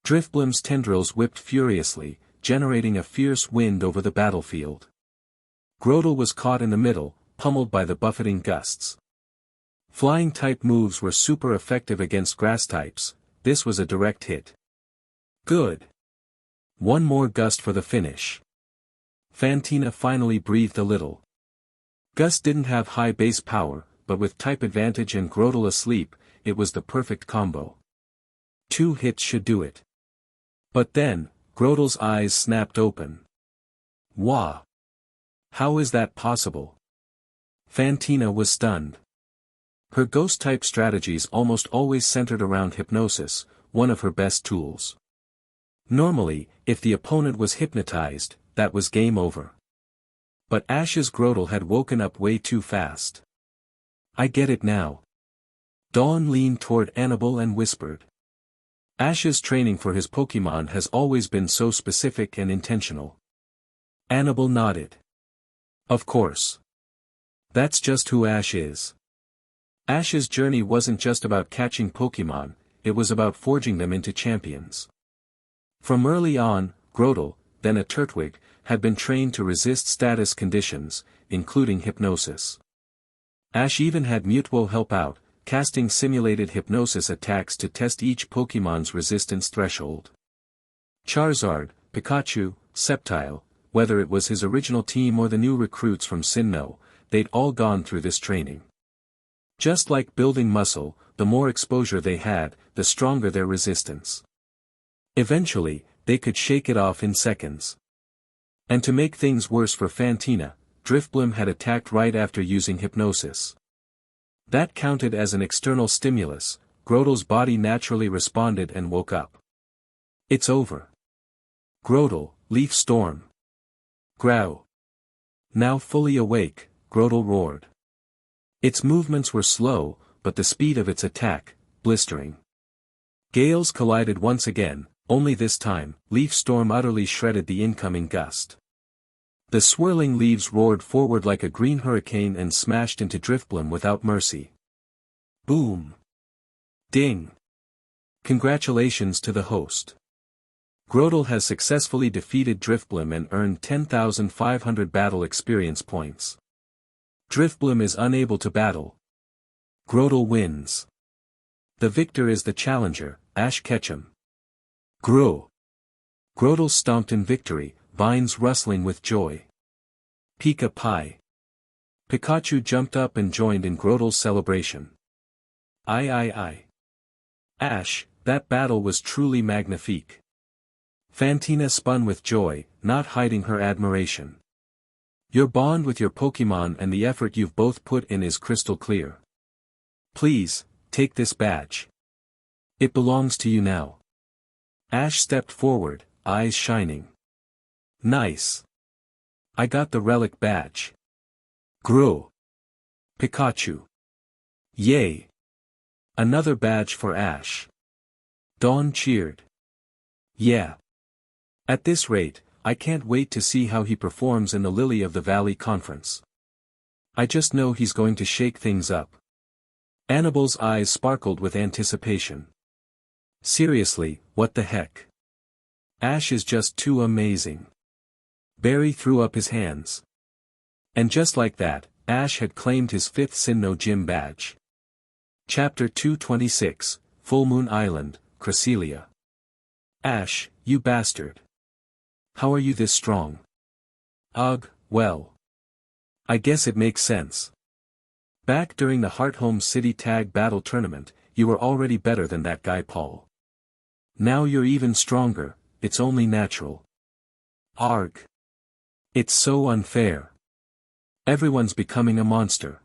Drifblim's tendrils whipped furiously, generating a fierce wind over the battlefield. Grotle was caught in the middle, pummeled by the buffeting gusts. Flying-type moves were super effective against grass types, this was a direct hit. Good. One more gust for the finish. Fantina finally breathed a little. Gust didn't have high base power, but with type advantage and Grotle asleep, it was the perfect combo. 2 hits should do it. But then, Grotle's eyes snapped open. Wah! How is that possible? Fantina was stunned. Her ghost-type strategies almost always centered around hypnosis, one of her best tools. Normally, if the opponent was hypnotized, that was game over. But Ash's Grotle had woken up way too fast. I get it now. Dawn leaned toward Annabelle and whispered. Ash's training for his Pokémon has always been so specific and intentional. Annabelle nodded. Of course. That's just who Ash is. Ash's journey wasn't just about catching Pokémon, it was about forging them into champions. From early on, Grotle, then a Turtwig, had been trained to resist status conditions, including hypnosis. Ash even had Mutwo help out, casting simulated hypnosis attacks to test each Pokémon's resistance threshold. Charizard, Pikachu, Sceptile, whether it was his original team or the new recruits from Sinnoh, they'd all gone through this training. Just like building muscle, the more exposure they had, the stronger their resistance. Eventually, they could shake it off in seconds. And to make things worse for Fantina, Drifblim had attacked right after using hypnosis. That counted as an external stimulus. Grotle's body naturally responded and woke up. It's over. Grotle, Leaf Storm. Growl. Now fully awake, Grotle roared. Its movements were slow, but the speed of its attack, blistering. Gales collided once again, only this time, Leaf Storm utterly shredded the incoming gust. The swirling leaves roared forward like a green hurricane and smashed into Drifblim without mercy. Boom! Ding! Congratulations to the host. Grotle has successfully defeated Drifblim and earned 10,500 battle experience points. Drifblim is unable to battle. Grotle wins. The victor is the challenger, Ash Ketchum. Grow! Grotle stomped in victory, vines rustling with joy. Pika Pie. Pikachu jumped up and joined in Grotle's celebration. Aye. Ash, that battle was truly magnifique. Fantina spun with joy, not hiding her admiration. Your bond with your Pokémon and the effort you've both put in is crystal clear. Please, take this badge. It belongs to you now. Ash stepped forward, eyes shining. Nice. I got the relic badge. Grow. Pikachu. Yay. Another badge for Ash. Dawn cheered. Yeah. At this rate, I can't wait to see how he performs in the Lily of the Valley conference. I just know he's going to shake things up. Annabelle's eyes sparkled with anticipation. Seriously, what the heck? Ash is just too amazing. Barry threw up his hands. And just like that, Ash had claimed his 5th Sinnoh Gym badge. Chapter 226, Full Moon Island, Cresselia. Ash, you bastard. How are you this strong? Ugh, well. I guess it makes sense. Back during the Hearthome City Tag Battle Tournament, you were already better than that guy Paul. Now you're even stronger, it's only natural. Arg. It's so unfair. Everyone's becoming a monster.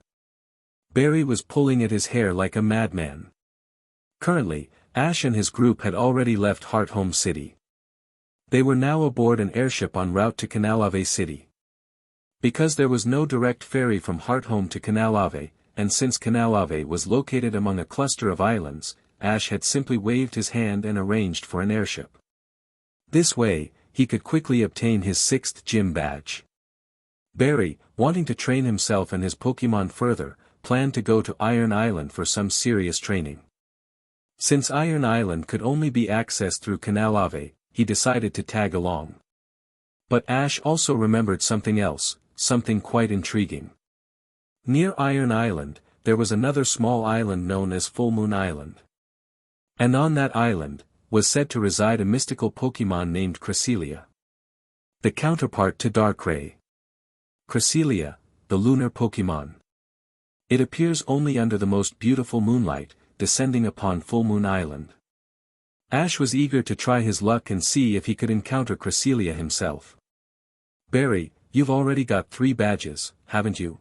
Barry was pulling at his hair like a madman. Currently, Ash and his group had already left Hearthome City. They were now aboard an airship en route to Canalave City. Because there was no direct ferry from Hearthome to Canalave, and since Canalave was located among a cluster of islands, Ash had simply waved his hand and arranged for an airship. This way, he could quickly obtain his 6th gym badge. Barry, wanting to train himself and his Pokémon further, planned to go to Iron Island for some serious training. Since Iron Island could only be accessed through Canalave, he decided to tag along. But Ash also remembered something else, something quite intriguing. Near Iron Island, there was another small island known as Full Moon Island. And on that island, was said to reside a mystical Pokémon named Cresselia. The counterpart to Darkrai. Cresselia, the lunar Pokémon. It appears only under the most beautiful moonlight, descending upon Full Moon Island. Ash was eager to try his luck and see if he could encounter Cresselia himself. Barry, you've already got 3 badges, haven't you?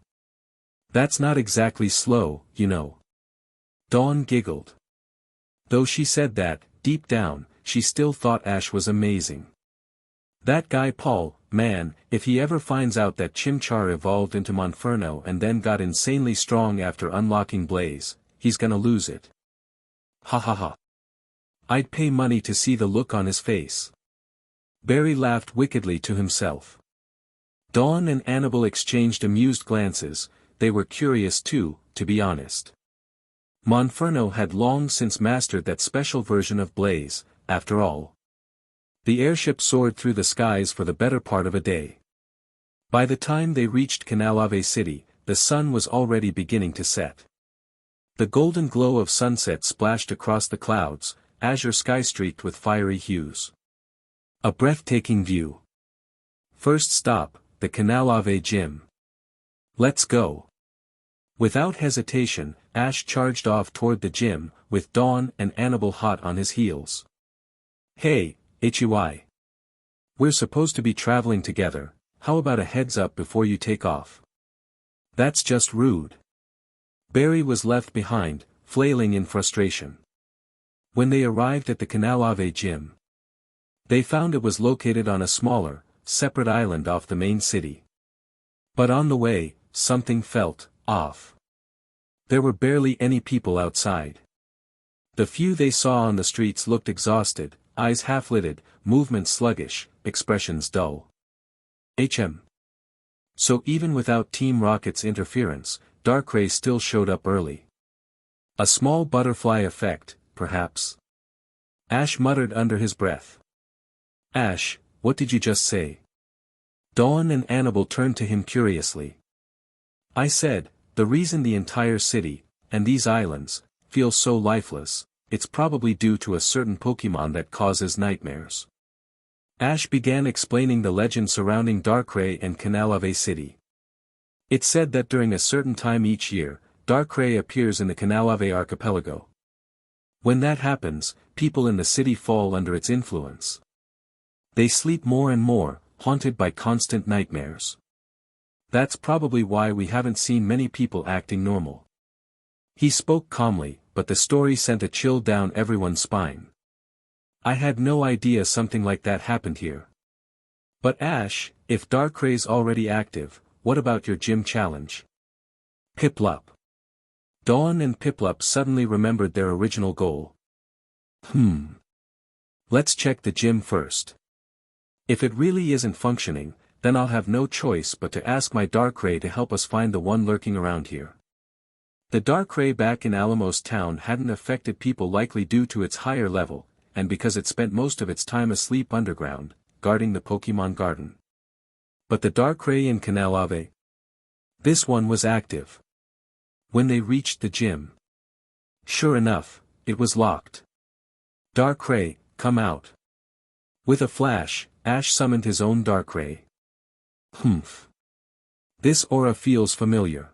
That's not exactly slow, you know. Dawn giggled. Though she said that, deep down, she still thought Ash was amazing. That guy Paul, man, if he ever finds out that Chimchar evolved into Monferno and then got insanely strong after unlocking Blaze, he's gonna lose it. Ha ha ha. I'd pay money to see the look on his face. Barry laughed wickedly to himself. Dawn and Annabelle exchanged amused glances, they were curious too, to be honest. Monferno had long since mastered that special version of Blaze, after all. The airship soared through the skies for the better part of a day. By the time they reached Canalave City, the sun was already beginning to set. The golden glow of sunset splashed across the clouds, azure sky streaked with fiery hues. A breathtaking view. First stop, the Canalave Gym. Let's go. Without hesitation, Ash charged off toward the gym, with Dawn and Annabelle hot on his heels. Hey, HUI. We're supposed to be traveling together, how about a heads up before you take off? That's just rude. Barry was left behind, flailing in frustration. When they arrived at the Canalave Gym, they found it was located on a smaller, separate island off the main city. But on the way, something felt off. There were barely any people outside. The few they saw on the streets looked exhausted, eyes half-lidded, movements sluggish, expressions dull. So even without Team Rocket's interference, Darkrai still showed up early. A small butterfly effect, perhaps? Ash muttered under his breath. Ash, what did you just say? Dawn and Annabelle turned to him curiously. I said, the reason the entire city, and these islands, feel so lifeless, it's probably due to a certain Pokémon that causes nightmares. Ash began explaining the legend surrounding Darkrai and Canalave City. It said that during a certain time each year, Darkrai appears in the Canalave archipelago. When that happens, people in the city fall under its influence. They sleep more and more, haunted by constant nightmares. That's probably why we haven't seen many people acting normal. He spoke calmly, but the story sent a chill down everyone's spine. I had no idea something like that happened here. But Ash, if Darkray's already active, what about your gym challenge? Piplup. Dawn and Piplup suddenly remembered their original goal. Let's check the gym first. If it really isn't functioning, then I'll have no choice but to ask my Darkrai to help us find the one lurking around here. The Darkrai back in Alamos Town hadn't affected people likely due to its higher level, and because it spent most of its time asleep underground, guarding the Pokémon Garden. But the Darkrai in Canalave? This one was active. When they reached the gym, sure enough, it was locked. Darkrai, come out. With a flash, Ash summoned his own Darkrai. This aura feels familiar.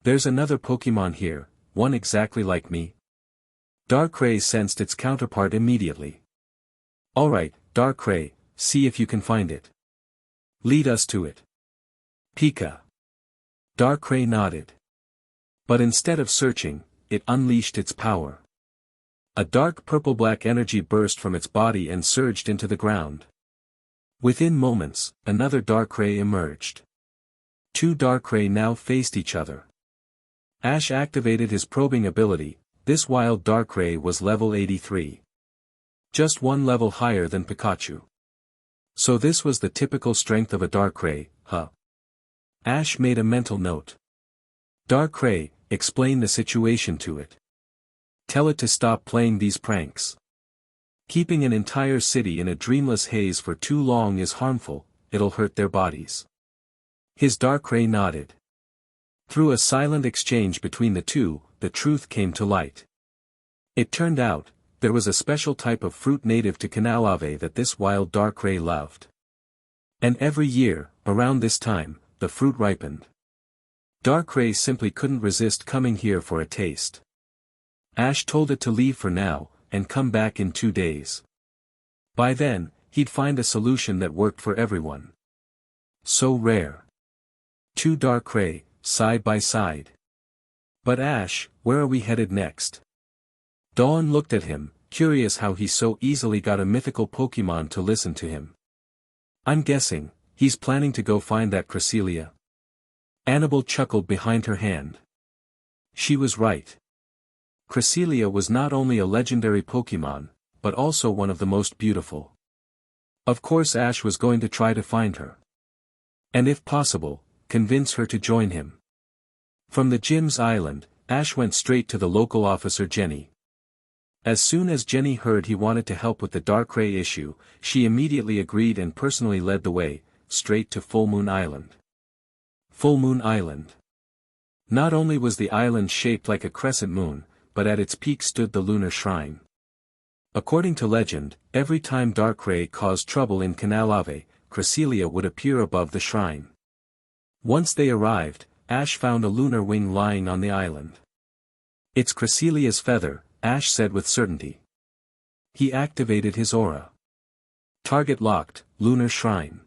There's another Pokémon here, one exactly like me. Darkrai sensed its counterpart immediately. Alright, Darkrai, see if you can find it. Lead us to it. Pika. Darkrai nodded. But instead of searching, it unleashed its power. A dark purple-black energy burst from its body and surged into the ground. Within moments, another Darkrai emerged. Two Darkrai now faced each other. Ash activated his probing ability. This wild Darkrai was level 83. Just one level higher than Pikachu. So this was the typical strength of a Darkrai, huh? Ash made a mental note. Darkrai, explain the situation to it. Tell it to stop playing these pranks. Keeping an entire city in a dreamless haze for too long is harmful, it'll hurt their bodies. His Darkrai nodded. Through a silent exchange between the two, the truth came to light. It turned out, there was a special type of fruit native to Canalave that this wild Darkrai loved. And every year, around this time, the fruit ripened. Darkrai simply couldn't resist coming here for a taste. Ash told it to leave for now, and come back in 2 days. By then, he'd find a solution that worked for everyone. So rare. Two Darkrai, side by side. But Ash, where are we headed next? Dawn looked at him, curious how he so easily got a mythical Pokémon to listen to him. I'm guessing, he's planning to go find that Cresselia. Annabelle chuckled behind her hand. She was right. Cresselia was not only a legendary Pokémon, but also one of the most beautiful. Of course Ash was going to try to find her. And if possible, convince her to join him. From the gym's island, Ash went straight to the local officer Jenny. As soon as Jenny heard he wanted to help with the Darkrai issue, she immediately agreed and personally led the way, straight to Full Moon Island. Full Moon Island. Not only was the island shaped like a crescent moon, but at its peak stood the lunar shrine. According to legend, every time Darkrai caused trouble in Canalave, Cresselia would appear above the shrine. Once they arrived, Ash found a lunar wing lying on the island. "It's Cresselia's feather," Ash said with certainty. He activated his aura. Target locked, lunar shrine.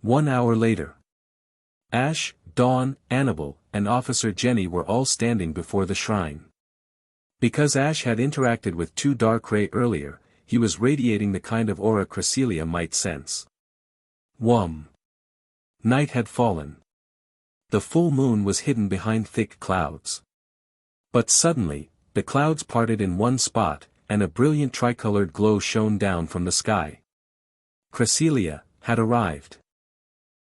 1 hour later. Ash, Dawn, Annabelle, and Officer Jenny were all standing before the shrine. Because Ash had interacted with 2 Darkrai earlier, he was radiating the kind of aura Cresselia might sense. Whum! Night had fallen. The full moon was hidden behind thick clouds. But suddenly, the clouds parted in one spot, and a brilliant tricolored glow shone down from the sky. Cresselia had arrived.